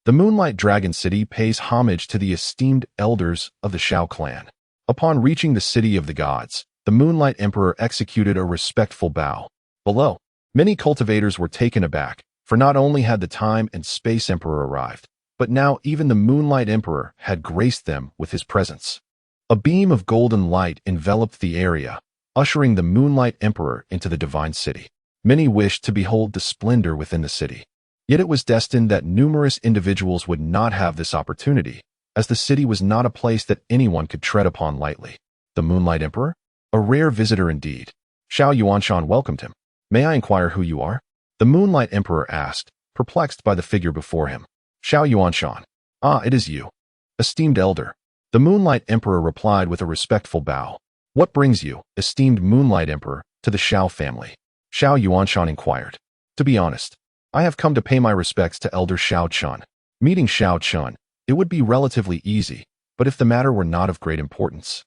The Moonlight Dragon City pays homage to the esteemed elders of the Xiao clan. Upon reaching the City of the Gods, the Moonlight Emperor executed a respectful bow. Below, many cultivators were taken aback, for not only had the Time and Space Emperor arrived, but now even the Moonlight Emperor had graced them with his presence. A beam of golden light enveloped the area, ushering the Moonlight Emperor into the divine city. Many wished to behold the splendor within the city. Yet it was destined that numerous individuals would not have this opportunity, as the city was not a place that anyone could tread upon lightly. The Moonlight Emperor? A rare visitor indeed. Xiao Yuanshan welcomed him. May I inquire who you are? The Moonlight Emperor asked, perplexed by the figure before him. Xiao Yuanshan. Ah, it is you. Esteemed elder. The Moonlight Emperor replied with a respectful bow. What brings you, esteemed Moonlight Emperor, to the Xiao family? Xiao Yuanshan inquired. To be honest, I have come to pay my respects to Elder Xiao Chen. Meeting Xiao Chen, it would be relatively easy, but if the matter were not of great importance,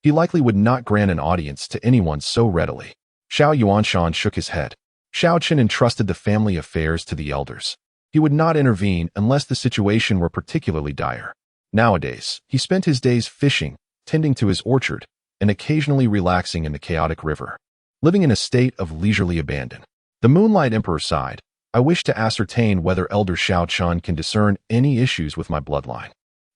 he likely would not grant an audience to anyone so readily. Xiao Yuanshan shook his head. Xiao Chen entrusted the family affairs to the elders. He would not intervene unless the situation were particularly dire. Nowadays, he spent his days fishing, tending to his orchard, and occasionally relaxing in the chaotic river, living in a state of leisurely abandon. The Moonlight Emperor sighed. I wish to ascertain whether Elder Xiao Chen can discern any issues with my bloodline.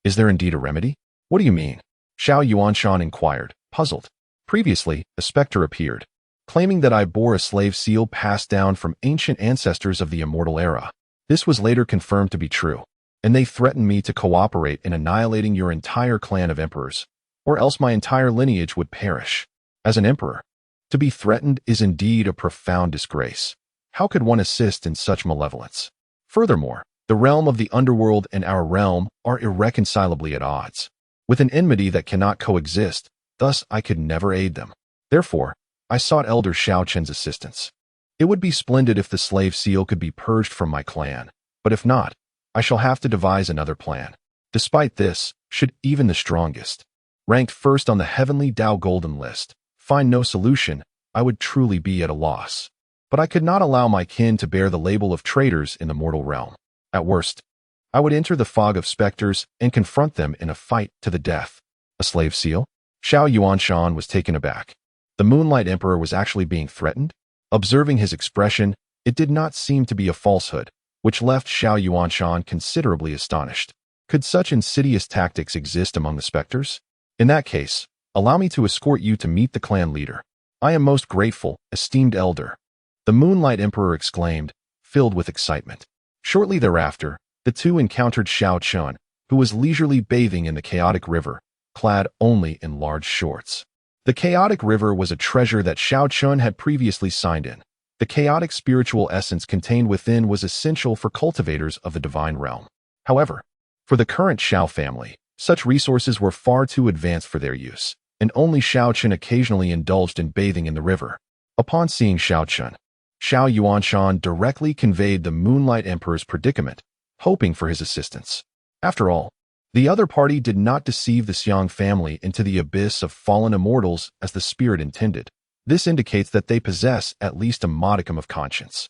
Is there indeed a remedy? What do you mean? Xiao Yuanshan inquired, puzzled. Previously, a specter appeared, claiming that I bore a slave seal passed down from ancient ancestors of the immortal era. This was later confirmed to be true, and they threatened me to cooperate in annihilating your entire clan of emperors, or else my entire lineage would perish. As an emperor, to be threatened is indeed a profound disgrace. How could one assist in such malevolence? Furthermore, the realm of the underworld and our realm are irreconcilably at odds, with an enmity that cannot coexist, thus I could never aid them. Therefore, I sought Elder Xiao Chen's assistance. It would be splendid if the slave seal could be purged from my clan, but if not, I shall have to devise another plan. Despite this, should even the strongest, ranked first on the Heavenly Dao Golden List, find no solution, I would truly be at a loss. But I could not allow my kin to bear the label of traitors in the mortal realm. At worst, I would enter the fog of specters and confront them in a fight to the death. A slave seal? Xiao Yuanshan was taken aback. The Moonlight Emperor was actually being threatened? Observing his expression, it did not seem to be a falsehood, which left Xiao Yuanshan considerably astonished. Could such insidious tactics exist among the specters? In that case, allow me to escort you to meet the clan leader. I am most grateful, esteemed elder. The Moonlight Emperor exclaimed, filled with excitement. Shortly thereafter, the two encountered Xiao Chen, who was leisurely bathing in the chaotic river, clad only in large shorts. The chaotic river was a treasure that Xiao Chen had previously signed in. The chaotic spiritual essence contained within was essential for cultivators of the divine realm. However, for the current Xiao family, such resources were far too advanced for their use, and only Xiao Chen occasionally indulged in bathing in the river. Upon seeing Xiao Chen, Xiao Yuanshan directly conveyed the Moonlight Emperor's predicament, hoping for his assistance. After all, the other party did not deceive the Xiang family into the abyss of fallen immortals as the spirit intended. This indicates that they possess at least a modicum of conscience.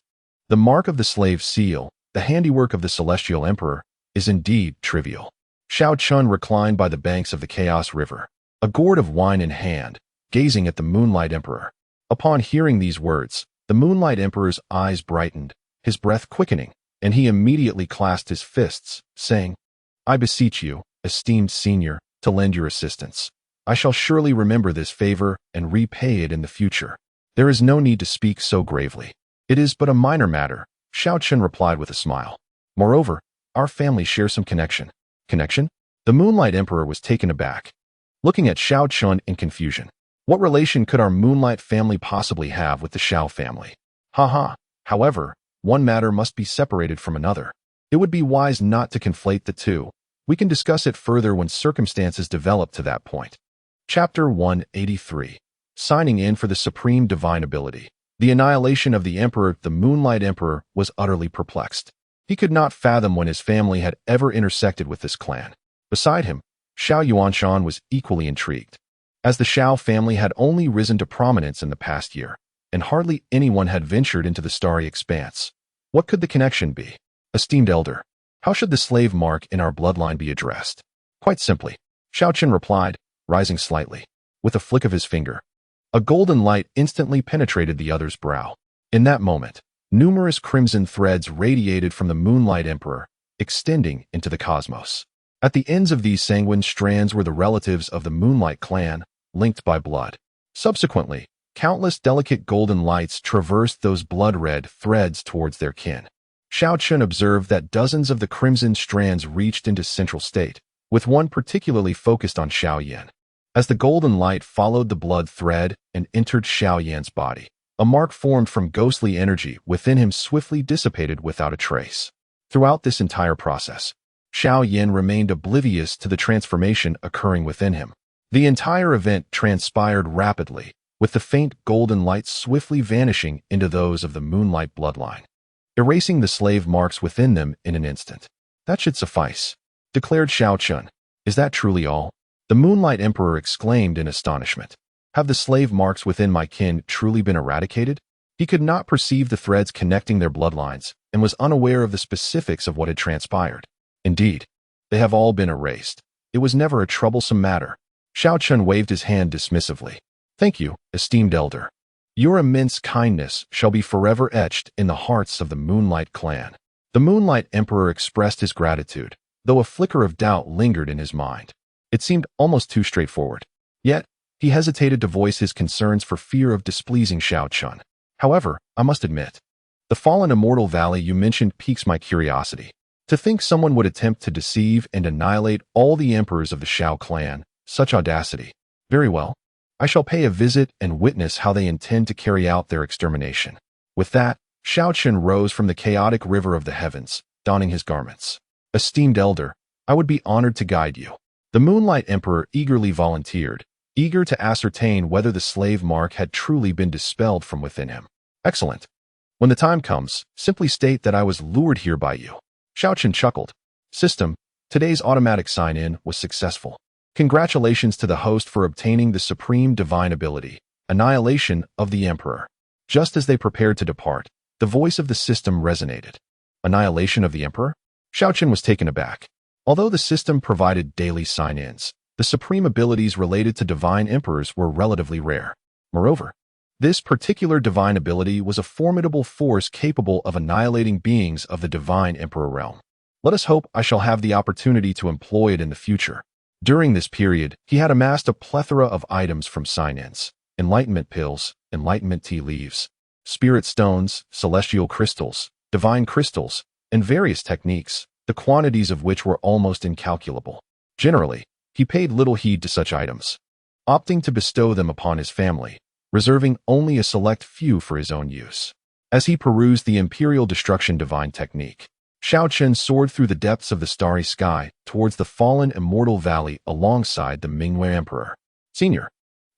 The mark of the slave seal, the handiwork of the celestial emperor, is indeed trivial. Xiao Chen reclined by the banks of the Chaos River, a gourd of wine in hand, gazing at the Moonlight Emperor. Upon hearing these words, the Moonlight Emperor's eyes brightened, his breath quickening, and he immediately clasped his fists, saying, I beseech you, esteemed senior, to lend your assistance. I shall surely remember this favor and repay it in the future. There is no need to speak so gravely. It is but a minor matter, Xiao Chen replied with a smile. Moreover, our families share some connection. Connection? The Moonlight Emperor was taken aback, looking at Xiao Chen in confusion. What relation could our Moonlight family possibly have with the Xiao family? Haha. However, one matter must be separated from another. It would be wise not to conflate the two. We can discuss it further when circumstances develop to that point. Chapter 183. Signing in for the Supreme Divine Ability. The annihilation of the Emperor. The Moonlight Emperor was utterly perplexed. He could not fathom when his family had ever intersected with this clan. Beside him, Xiao Yuanshan was equally intrigued, as the Xiao family had only risen to prominence in the past year, and hardly anyone had ventured into the starry expanse. What could the connection be? Esteemed elder, how should the slave mark in our bloodline be addressed? Quite simply, Xiao Chen replied, rising slightly. With a flick of his finger, a golden light instantly penetrated the other's brow. In that moment, numerous crimson threads radiated from the Moonlight Emperor, extending into the cosmos. At the ends of these sanguine strands were the relatives of the Moonlight clan, linked by blood. Subsequently, countless delicate golden lights traversed those blood-red threads towards their kin. Xiao Chen observed that dozens of the crimson strands reached into central state, with one particularly focused on Xiao Yan. As the golden light followed the blood thread and entered Xiao Yan's body, a mark formed from ghostly energy within him swiftly dissipated without a trace. Throughout this entire process, Xiao Yan remained oblivious to the transformation occurring within him. The entire event transpired rapidly, with the faint golden lights swiftly vanishing into those of the Moonlight bloodline, erasing the slave marks within them in an instant. That should suffice, declared Xiao Chen. Is that truly all? The Moonlight Emperor exclaimed in astonishment. Have the slave marks within my kin truly been eradicated? He could not perceive the threads connecting their bloodlines and was unaware of the specifics of what had transpired. Indeed, they have all been erased. It was never a troublesome matter. Xiao Chen waved his hand dismissively. Thank you, esteemed elder. Your immense kindness shall be forever etched in the hearts of the Moonlight clan. The Moonlight Emperor expressed his gratitude, though a flicker of doubt lingered in his mind. It seemed almost too straightforward. Yet, he hesitated to voice his concerns for fear of displeasing Xiao Chen. However, I must admit, the fallen immortal valley you mentioned piques my curiosity. To think someone would attempt to deceive and annihilate all the emperors of the Xiao clan, such audacity. Very well. I shall pay a visit and witness how they intend to carry out their extermination. With that, Xiao Chen rose from the chaotic river of the heavens, donning his garments. Esteemed elder, I would be honored to guide you. The Moonlight Emperor eagerly volunteered, eager to ascertain whether the slave mark had truly been dispelled from within him. Excellent. When the time comes, simply state that I was lured here by you. Xiao Chen chuckled. System, today's automatic sign-in was successful. Congratulations to the host for obtaining the supreme divine ability, annihilation of the Emperor. Just as they prepared to depart, the voice of the system resonated. Annihilation of the Emperor? Xiao Chen was taken aback. Although the system provided daily sign-ins, the supreme abilities related to divine emperors were relatively rare. Moreover, this particular divine ability was a formidable force capable of annihilating beings of the divine emperor realm. Let us hope I shall have the opportunity to employ it in the future. During this period, he had amassed a plethora of items from sign-ins: enlightenment pills, enlightenment tea leaves, spirit stones, celestial crystals, divine crystals, and various techniques, the quantities of which were almost incalculable. Generally, he paid little heed to such items, opting to bestow them upon his family, reserving only a select few for his own use. As he perused the Imperial Destruction Divine Technique, Xiao Chen soared through the depths of the starry sky towards the fallen immortal valley alongside the Minghui Emperor. Senior,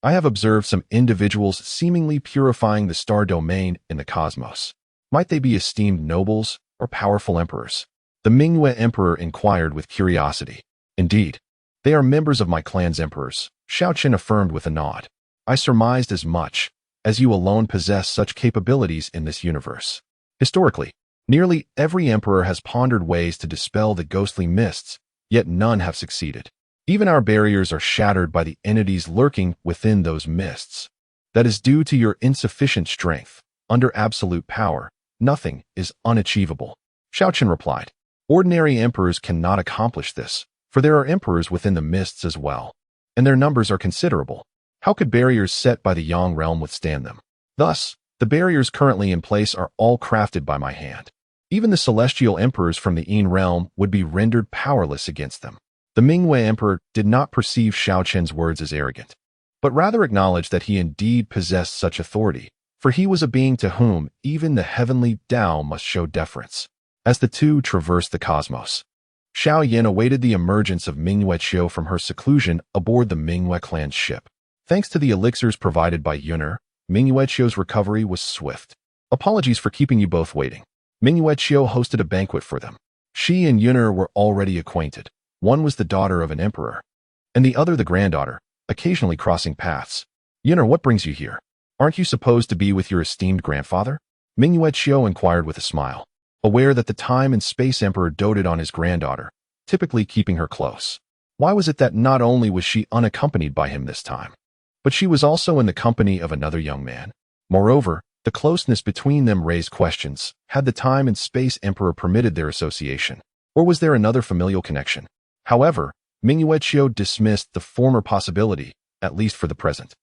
I have observed some individuals seemingly purifying the star domain in the cosmos. Might they be esteemed nobles or powerful emperors? The Minghui Emperor inquired with curiosity. Indeed, they are members of my clan's emperors, Xiao Chen affirmed with a nod. I surmised as much, as you alone possess such capabilities in this universe. Historically, nearly every emperor has pondered ways to dispel the ghostly mists, yet none have succeeded. Even our barriers are shattered by the entities lurking within those mists. That is due to your insufficient strength. Under absolute power, nothing is unachievable. Xiao Chen replied. Ordinary emperors cannot accomplish this, for there are emperors within the mists as well, and their numbers are considerable. How could barriers set by the Yang realm withstand them? Thus, the barriers currently in place are all crafted by my hand. Even the celestial emperors from the Yin realm would be rendered powerless against them. The Minghui Emperor did not perceive Xiao Chen's words as arrogant, but rather acknowledged that he indeed possessed such authority, for he was a being to whom even the Heavenly Dao must show deference. As the two traversed the cosmos, Xiao Yin awaited the emergence of Minghui Qiu from her seclusion aboard the Minghui clan's ship. Thanks to the elixirs provided by Yun'er, Minghui Qiu's recovery was swift. Apologies for keeping you both waiting. Minghui Qiu hosted a banquet for them. She and Yun'er were already acquainted. One was the daughter of an emperor, and the other the granddaughter, occasionally crossing paths. Yun'er, what brings you here? Aren't you supposed to be with your esteemed grandfather? Minghui Qiu inquired with a smile, aware that the time and space emperor doted on his granddaughter, typically keeping her close. Why was it that not only was she unaccompanied by him this time, but she was also in the company of another young man? Moreover, the closeness between them raised questions. Had the time and space emperor permitted their association, or was there another familial connection? However, Minghui Qiu dismissed the former possibility, at least for the present.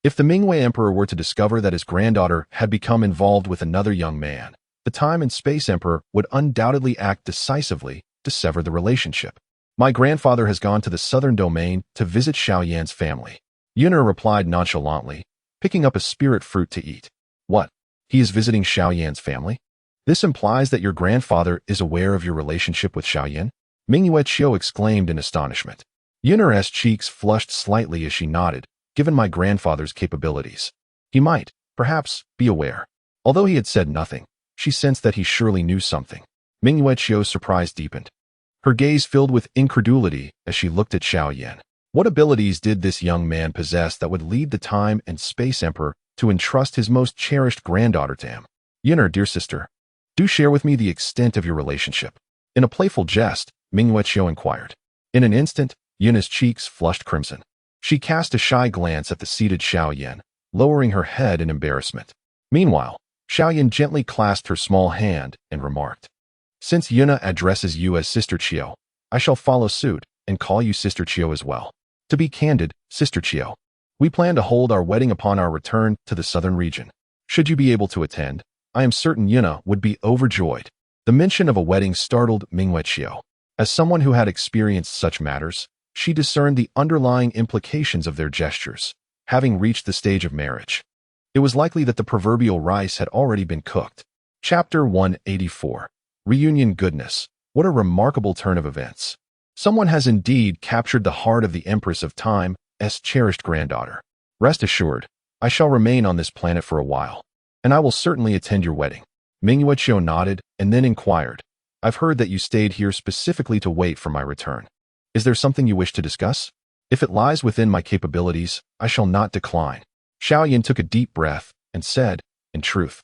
If the Minghui emperor were to discover that his granddaughter had become involved with another young man, the time and space emperor would undoubtedly act decisively to sever the relationship. My grandfather has gone to the southern domain to visit Xiao Yan's family. Yun'er replied nonchalantly, picking up a spirit fruit to eat. What? He is visiting Xiao Yan's family? This implies that your grandfather is aware of your relationship with Xiao Yan? Minghui Qiu exclaimed in astonishment. Yun'er's cheeks flushed slightly as she nodded. Given my grandfather's capabilities, he might, perhaps, be aware. Although he had said nothing, she sensed that he surely knew something. Minghui Qiu's surprise deepened. Her gaze filled with incredulity as she looked at Xiao Yan. What abilities did this young man possess that would lead the time and space emperor to entrust his most cherished granddaughter to him? Yun'er, dear sister, do share with me the extent of your relationship. In a playful jest, Minghui Qiu inquired. In an instant, Yun'er's cheeks flushed crimson. She cast a shy glance at the seated Xiao Yan, lowering her head in embarrassment. Meanwhile, Xiao Yan gently clasped her small hand and remarked, Since Yuna addresses you as Sister Qiu, I shall follow suit and call you Sister Qiu as well. To be candid, Sister Qiu, we plan to hold our wedding upon our return to the southern region. Should you be able to attend, I am certain Yuna would be overjoyed. The mention of a wedding startled Minghui Qiu. As someone who had experienced such matters, she discerned the underlying implications of their gestures. Having reached the stage of marriage, it was likely that the proverbial rice had already been cooked. Chapter 184. Reunion Goodness. What a remarkable turn of events. Someone has indeed captured the heart of the Empress of Time's cherished granddaughter. Rest assured, I shall remain on this planet for a while, and I will certainly attend your wedding. Minghui Qiu nodded and then inquired, I've heard that you stayed here specifically to wait for my return. Is there something you wish to discuss? If it lies within my capabilities, I shall not decline. Xiao Yan took a deep breath and said, In truth,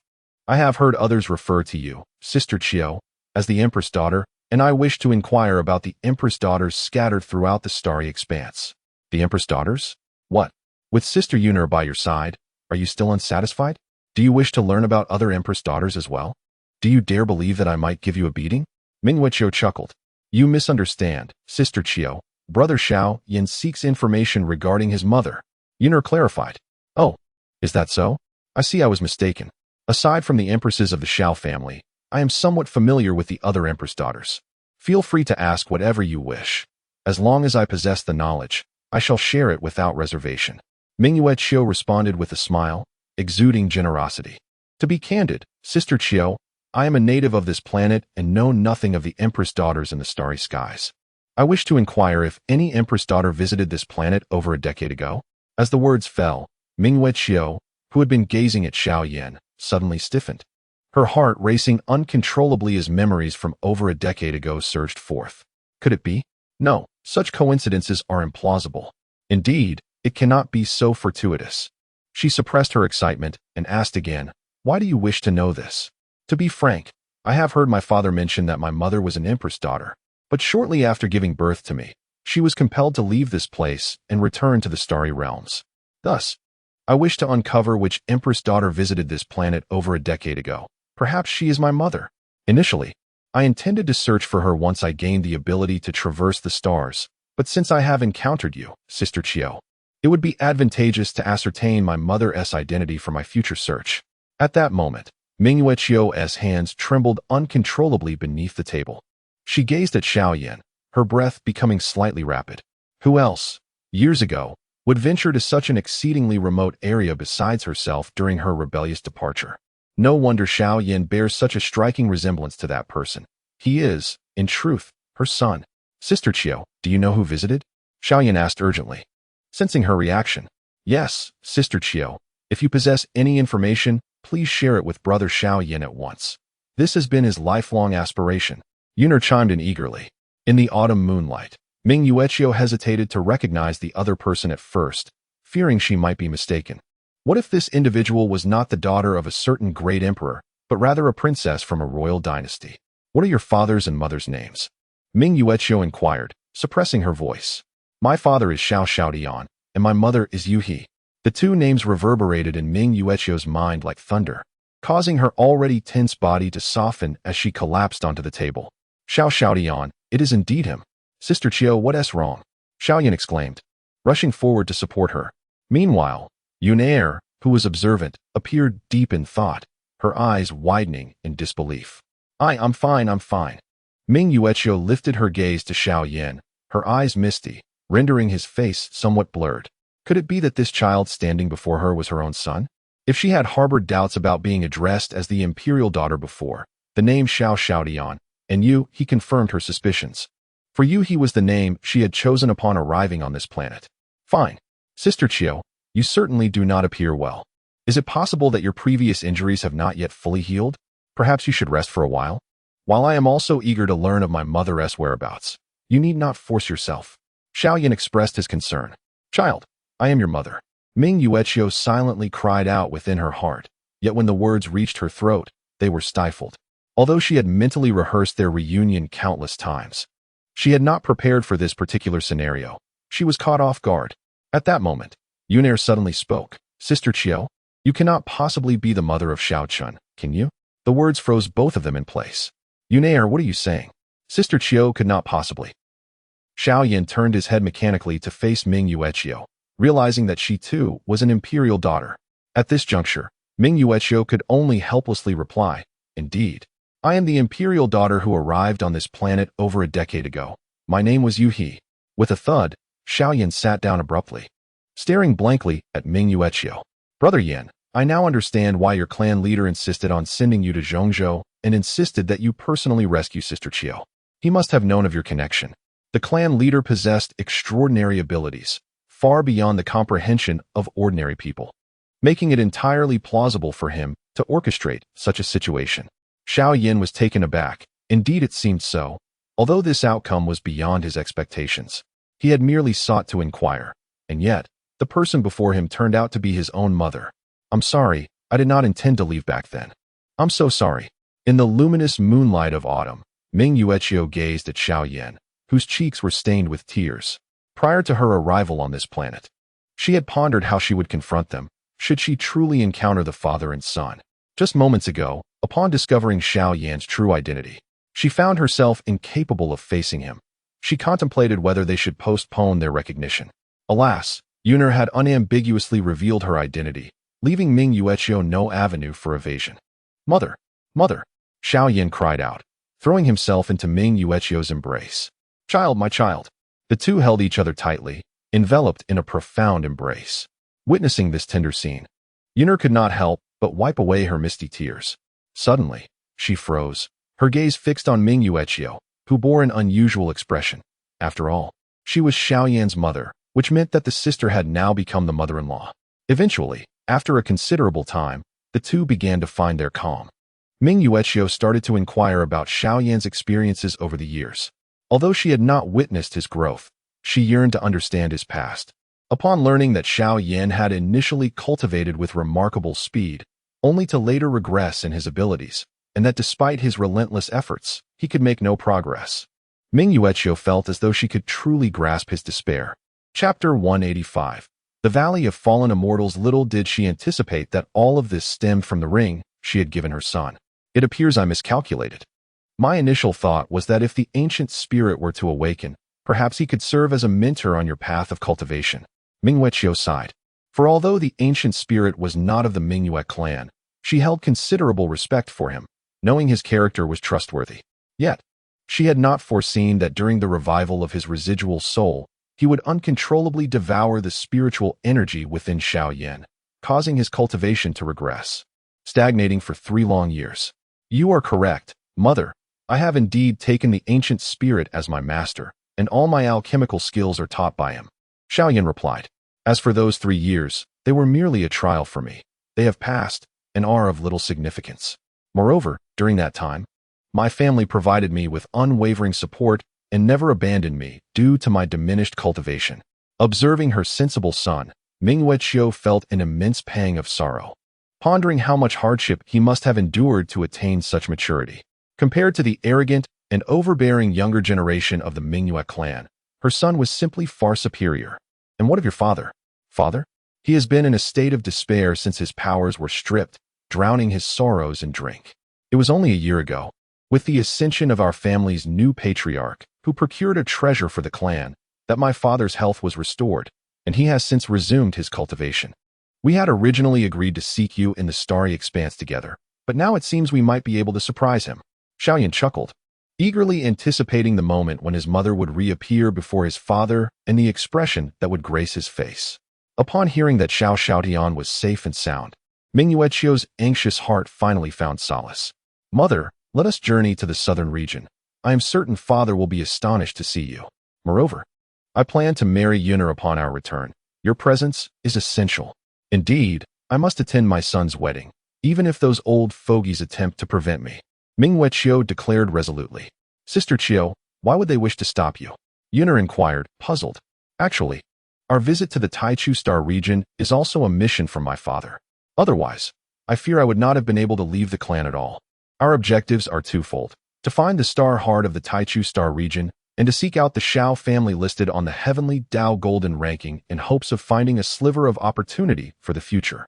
I have heard others refer to you, Sister Qiu, as the Empress Daughter, and I wish to inquire about the Empress Daughters scattered throughout the starry expanse. The Empress Daughters? What? With Sister Yun'er by your side, are you still unsatisfied? Do you wish to learn about other Empress Daughters as well? Do you dare believe that I might give you a beating? Minghui Qiu chuckled. You misunderstand, Sister Qiu. Brother Xiao Yin seeks information regarding his mother. Yun'er clarified. Oh, is that so? I see I was mistaken. Aside from the empresses of the Xiao family, I am somewhat familiar with the other empress daughters. Feel free to ask whatever you wish. As long as I possess the knowledge, I shall share it without reservation. Mingyue Qiu responded with a smile, exuding generosity. To be candid, Sister Qiu, I am a native of this planet and know nothing of the empress daughters in the starry skies. I wish to inquire if any empress daughter visited this planet over a decade ago. As the words fell, Mingyue Qiu, who had been gazing at Xiao Yan, suddenly stiffened. Her heart racing uncontrollably as memories from over a decade ago surged forth. Could it be? No, such coincidences are implausible. Indeed, it cannot be so fortuitous. She suppressed her excitement and asked again, why do you wish to know this? To be frank, I have heard my father mention that my mother was an empress daughter, but shortly after giving birth to me, she was compelled to leave this place and return to the starry realms. Thus, I wish to uncover which empress daughter visited this planet over a decade ago. Perhaps she is my mother. Initially, I intended to search for her once I gained the ability to traverse the stars, but since I have encountered you, Sister Qiu, it would be advantageous to ascertain my mother's identity for my future search. At that moment, Mingyue Qiu's hands trembled uncontrollably beneath the table. She gazed at Xiao Yan, her breath becoming slightly rapid. Who else, years ago, would venture to such an exceedingly remote area besides herself during her rebellious departure? No wonder Xiao Yan bears such a striking resemblance to that person. He is, in truth, her son. Sister Qiu, do you know who visited? Xiao Yan asked urgently. Sensing her reaction. Yes, Sister Qiu. If you possess any information, please share it with Brother Xiao Yan at once. This has been his lifelong aspiration. Yun'er chimed in eagerly. In the autumn moonlight, Mingyue Qiu hesitated to recognize the other person at first, fearing she might be mistaken. What if this individual was not the daughter of a certain great emperor, but rather a princess from a royal dynasty? What are your father's and mother's names? Mingyue Qiu inquired, suppressing her voice. My father is Xiao Xiaodian, and my mother is Yu He. The two names reverberated in Mingyue Qiu's mind like thunder, causing her already tense body to soften as she collapsed onto the table. Xiao Xiaodian, it is indeed him. Sister Qiu, what's wrong? Xiao Yan exclaimed, rushing forward to support her. Meanwhile, Yun'er, who was observant, appeared deep in thought, her eyes widening in disbelief. I'm fine. Mingyue Qiu lifted her gaze to Xiao Yan, her eyes misty, rendering his face somewhat blurred. Could it be that this child standing before her was her own son? If she had harbored doubts about being addressed as the imperial daughter before, the name Xiao Xiaodian, and Yu He confirmed her suspicions. For Yu He was the name she had chosen upon arriving on this planet. Fine. Sister Qiu, you certainly do not appear well. Is it possible that your previous injuries have not yet fully healed? Perhaps you should rest for a while? While I am also eager to learn of my mother's whereabouts, you need not force yourself. Xiao Yan expressed his concern. Child, I am your mother. Mingyue Qiu silently cried out within her heart, yet when the words reached her throat, they were stifled. Although she had mentally rehearsed their reunion countless times, she had not prepared for this particular scenario. She was caught off guard. At that moment, Yun'er suddenly spoke. Sister Qiu, you cannot possibly be the mother of Xiao Chen, can you? The words froze both of them in place. Yun'er, what are you saying? Sister Qiu could not possibly. Xiao Yan turned his head mechanically to face Mingyue Qiu, realizing that she too was an imperial daughter. At this juncture, Mingyue Qiu could only helplessly reply, indeed. I am the imperial daughter who arrived on this planet over a decade ago. My name was Yu He. With a thud, Xiao Yan sat down abruptly, staring blankly at Mingyue Qiu. Brother Yan, I now understand why your clan leader insisted on sending you to Zhongzhou and insisted that you personally rescue Sister Qiu. He must have known of your connection. The clan leader possessed extraordinary abilities, far beyond the comprehension of ordinary people, making it entirely plausible for him to orchestrate such a situation. Xiao Yan was taken aback. Indeed, it seemed so, although this outcome was beyond his expectations. He had merely sought to inquire, and yet, the person before him turned out to be his own mother. I'm sorry, I did not intend to leave back then. I'm so sorry. In the luminous moonlight of autumn, Mingyue Qiu gazed at Xiao Yan, whose cheeks were stained with tears. Prior to her arrival on this planet, she had pondered how she would confront them, should she truly encounter the father and son. Just moments ago, upon discovering Xiao Yan's true identity, She found herself incapable of facing him. She contemplated whether they should postpone their recognition. Alas, Yuner had unambiguously revealed her identity, leaving Ming Yueqiu no avenue for evasion. "Mother! Mother!" Xiao Yin cried out, throwing himself into Ming Yueqiu's embrace. "Child, my child!" The two held each other tightly, enveloped in a profound embrace. Witnessing this tender scene, Yuner could not help but wipe away her misty tears. Suddenly, she froze, her gaze fixed on Ming Yueqiu, who bore an unusual expression. After all, she was Xiao Yan's mother, which meant that the sister had now become the mother-in-law. Eventually, after a considerable time, the two began to find their calm. Ming Yueqiu started to inquire about Xiao Yan's experiences over the years. Although she had not witnessed his growth, she yearned to understand his past. Upon learning that Xiao Yan had initially cultivated with remarkable speed, only to later regress in his abilities, and that despite his relentless efforts, he could make no progress, Ming Yueqiu felt as though she could truly grasp his despair. Chapter 185. The Valley of Fallen Immortals. Little did she anticipate that all of this stemmed from the ring she had given her son. "It appears I miscalculated. My initial thought was that if the ancient spirit were to awaken, perhaps he could serve as a mentor on your path of cultivation." Ming Yueqiu sighed. For although the ancient spirit was not of the Mingyue clan, she held considerable respect for him, knowing his character was trustworthy. Yet, she had not foreseen that during the revival of his residual soul, he would uncontrollably devour the spiritual energy within Xiao Yan, causing his cultivation to regress, stagnating for 3 long years. "You are correct, Mother. I have indeed taken the ancient spirit as my master, and all my alchemical skills are taught by him," Xiao Yan replied. "As for those 3 years, they were merely a trial for me. They have passed, and are of little significance. Moreover, during that time, my family provided me with unwavering support and never abandoned me due to my diminished cultivation." Observing her sensible son, Ming Yueqiu felt an immense pang of sorrow, pondering how much hardship he must have endured to attain such maturity. Compared to the arrogant and overbearing younger generation of the Mingyue clan, her son was simply far superior. "And what of your father?" "Father? He has been in a state of despair since his powers were stripped, drowning his sorrows in drink. It was only a year ago, with the ascension of our family's new patriarch, who procured a treasure for the clan, that my father's health was restored, and he has since resumed his cultivation. We had originally agreed to seek you in the starry expanse together, but now it seems we might be able to surprise him." Xiao Yan chuckled, eagerly anticipating the moment when his mother would reappear before his father and the expression that would grace his face. Upon hearing that Xiao Xiaotian was safe and sound, Ming Yueqiu's anxious heart finally found solace. "Mother, let us journey to the southern region. I am certain father will be astonished to see you. Moreover, I plan to marry Yuner upon our return. Your presence is essential. Indeed, I must attend my son's wedding, even if those old fogies attempt to prevent me," Ming Yueqiu declared resolutely. "Sister Qiu, why would they wish to stop you?" Yuner inquired, puzzled. "Actually, our visit to the Taichu Star region is also a mission from my father. Otherwise, I fear I would not have been able to leave the clan at all. Our objectives are twofold: to find the star heart of the Taichu Star region, and to seek out the Xiao family listed on the Heavenly Dao Golden ranking in hopes of finding a sliver of opportunity for the future.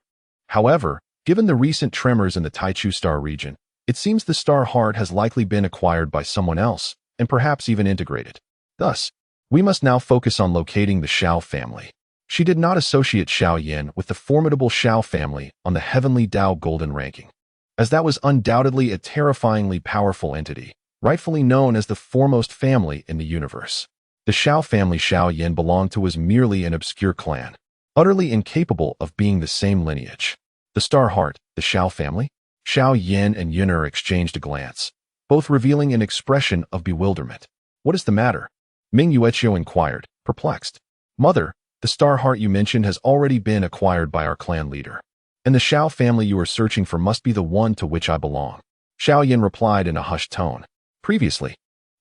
However, given the recent tremors in the Taichu Star region, it seems the star heart has likely been acquired by someone else, and perhaps even integrated. Thus, we must now focus on locating the Xiao family." She did not associate Xiao Yan with the formidable Xiao family on the Heavenly Dao Golden ranking, as that was undoubtedly a terrifyingly powerful entity, rightfully known as the foremost family in the universe. The Xiao family Xiao Yan belonged to was merely an obscure clan, utterly incapable of being the same lineage. The Star Heart, the Xiao family? Xiao Yan and Yuner exchanged a glance, both revealing an expression of bewilderment. "What is the matter?" Ming Yueqiu inquired, perplexed. "Mother, the Star Heart you mentioned has already been acquired by our clan leader, and the Xiao family you are searching for must be the one to which I belong," Xiao Yan replied in a hushed tone. Previously,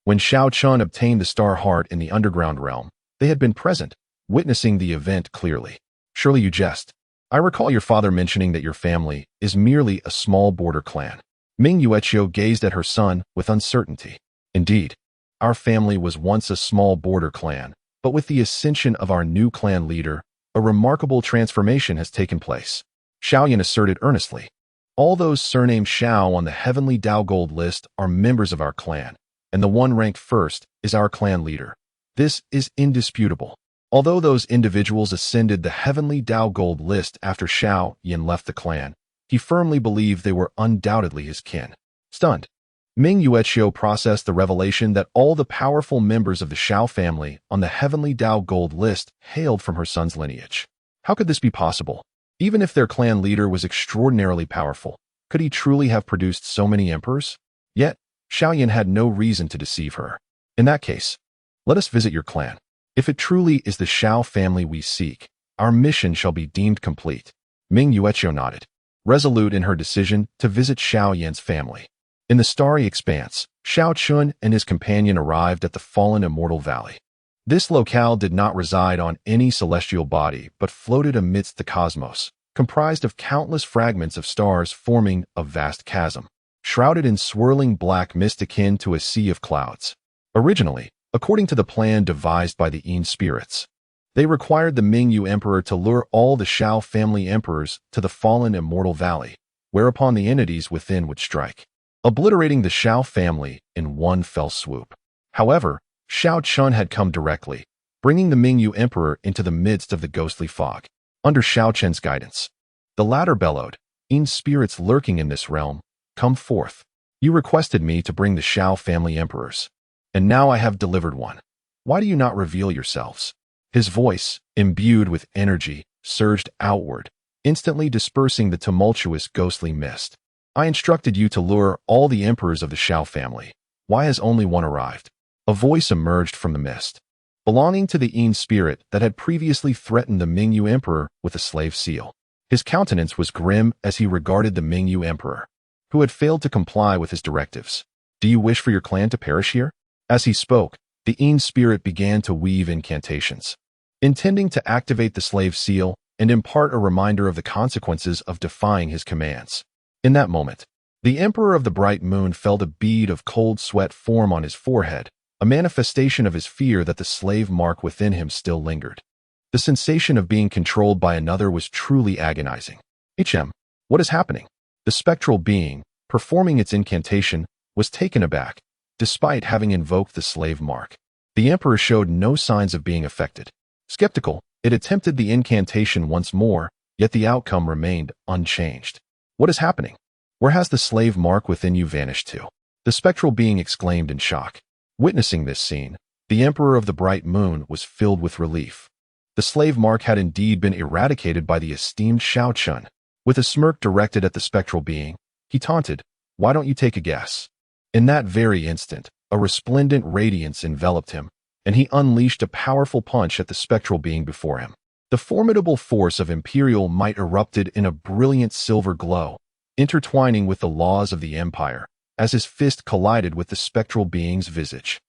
when Xiao Chen obtained the Star Heart in the underground realm, they had been present, witnessing the event clearly. "Surely you jest. I recall your father mentioning that your family is merely a small border clan." Ming Yueqiu gazed at her son with uncertainty. "Indeed, our family was once a small border clan, but with the ascension of our new clan leader, a remarkable transformation has taken place," Xiao Yan asserted earnestly. All those surnamed Xiao on the Heavenly Dao Gold List are members of our clan, and the one ranked first is our clan leader. This is indisputable. Although those individuals ascended the Heavenly Dao Gold List after Xiao Yin left the clan, he firmly believed they were undoubtedly his kin. Stunned, Ming Yueqiu processed the revelation that all the powerful members of the Xiao family on the Heavenly Dao Gold List hailed from her son's lineage. How could this be possible? Even if their clan leader was extraordinarily powerful, could he truly have produced so many emperors? Yet, Xiaoyan had no reason to deceive her. In that case, let us visit your clan. If it truly is the Xiao family we seek, our mission shall be deemed complete. Ming Yueqiu nodded, resolute in her decision to visit Xiaoyan's family. In the starry expanse, Xiao Chen and his companion arrived at the fallen immortal valley. This locale did not reside on any celestial body, but floated amidst the cosmos, comprised of countless fragments of stars forming a vast chasm, shrouded in swirling black mist akin to a sea of clouds. Originally, according to the plan devised by the Yin spirits, they required the Mingyu Emperor to lure all the Xiao family emperors to the fallen immortal valley, whereupon the entities within would strike, obliterating the Xiao family in one fell swoop. However, Xiao Chen had come directly, bringing the Mingyu Emperor into the midst of the ghostly fog. Under Xiao Chen's guidance, the latter bellowed, "Yin spirits lurking in this realm, come forth. You requested me to bring the Xiao family emperors, and now I have delivered one. Why do you not reveal yourselves?" His voice, imbued with energy, surged outward, instantly dispersing the tumultuous ghostly mist. "I instructed you to lure all the emperors of the Xiao family. Why has only one arrived?" A voice emerged from the mist, belonging to the Yin spirit that had previously threatened the Mingyu Emperor with a slave seal. His countenance was grim as he regarded the Mingyu Emperor, who had failed to comply with his directives. "Do you wish for your clan to perish here?" As he spoke, the Yin spirit began to weave incantations, intending to activate the slave seal and impart a reminder of the consequences of defying his commands. In that moment, the Emperor of the Bright Moon felt a bead of cold sweat form on his forehead, a manifestation of his fear that the slave mark within him still lingered. The sensation of being controlled by another was truly agonizing. What is happening?" The spectral being, performing its incantation, was taken aback, despite having invoked the slave mark. The Emperor showed no signs of being affected. Skeptical, it attempted the incantation once more, yet the outcome remained unchanged. "What is happening? Where has the slave mark within you vanished to?" The spectral being exclaimed in shock. Witnessing this scene, the Emperor of the Bright Moon was filled with relief. The slave mark had indeed been eradicated by the esteemed Xiao Chen. With a smirk directed at the spectral being, he taunted, "Why don't you take a guess?" In that very instant, a resplendent radiance enveloped him, and he unleashed a powerful punch at the spectral being before him. The formidable force of imperial might erupted in a brilliant silver glow, intertwining with the laws of the empire, as his fist collided with the spectral being's visage.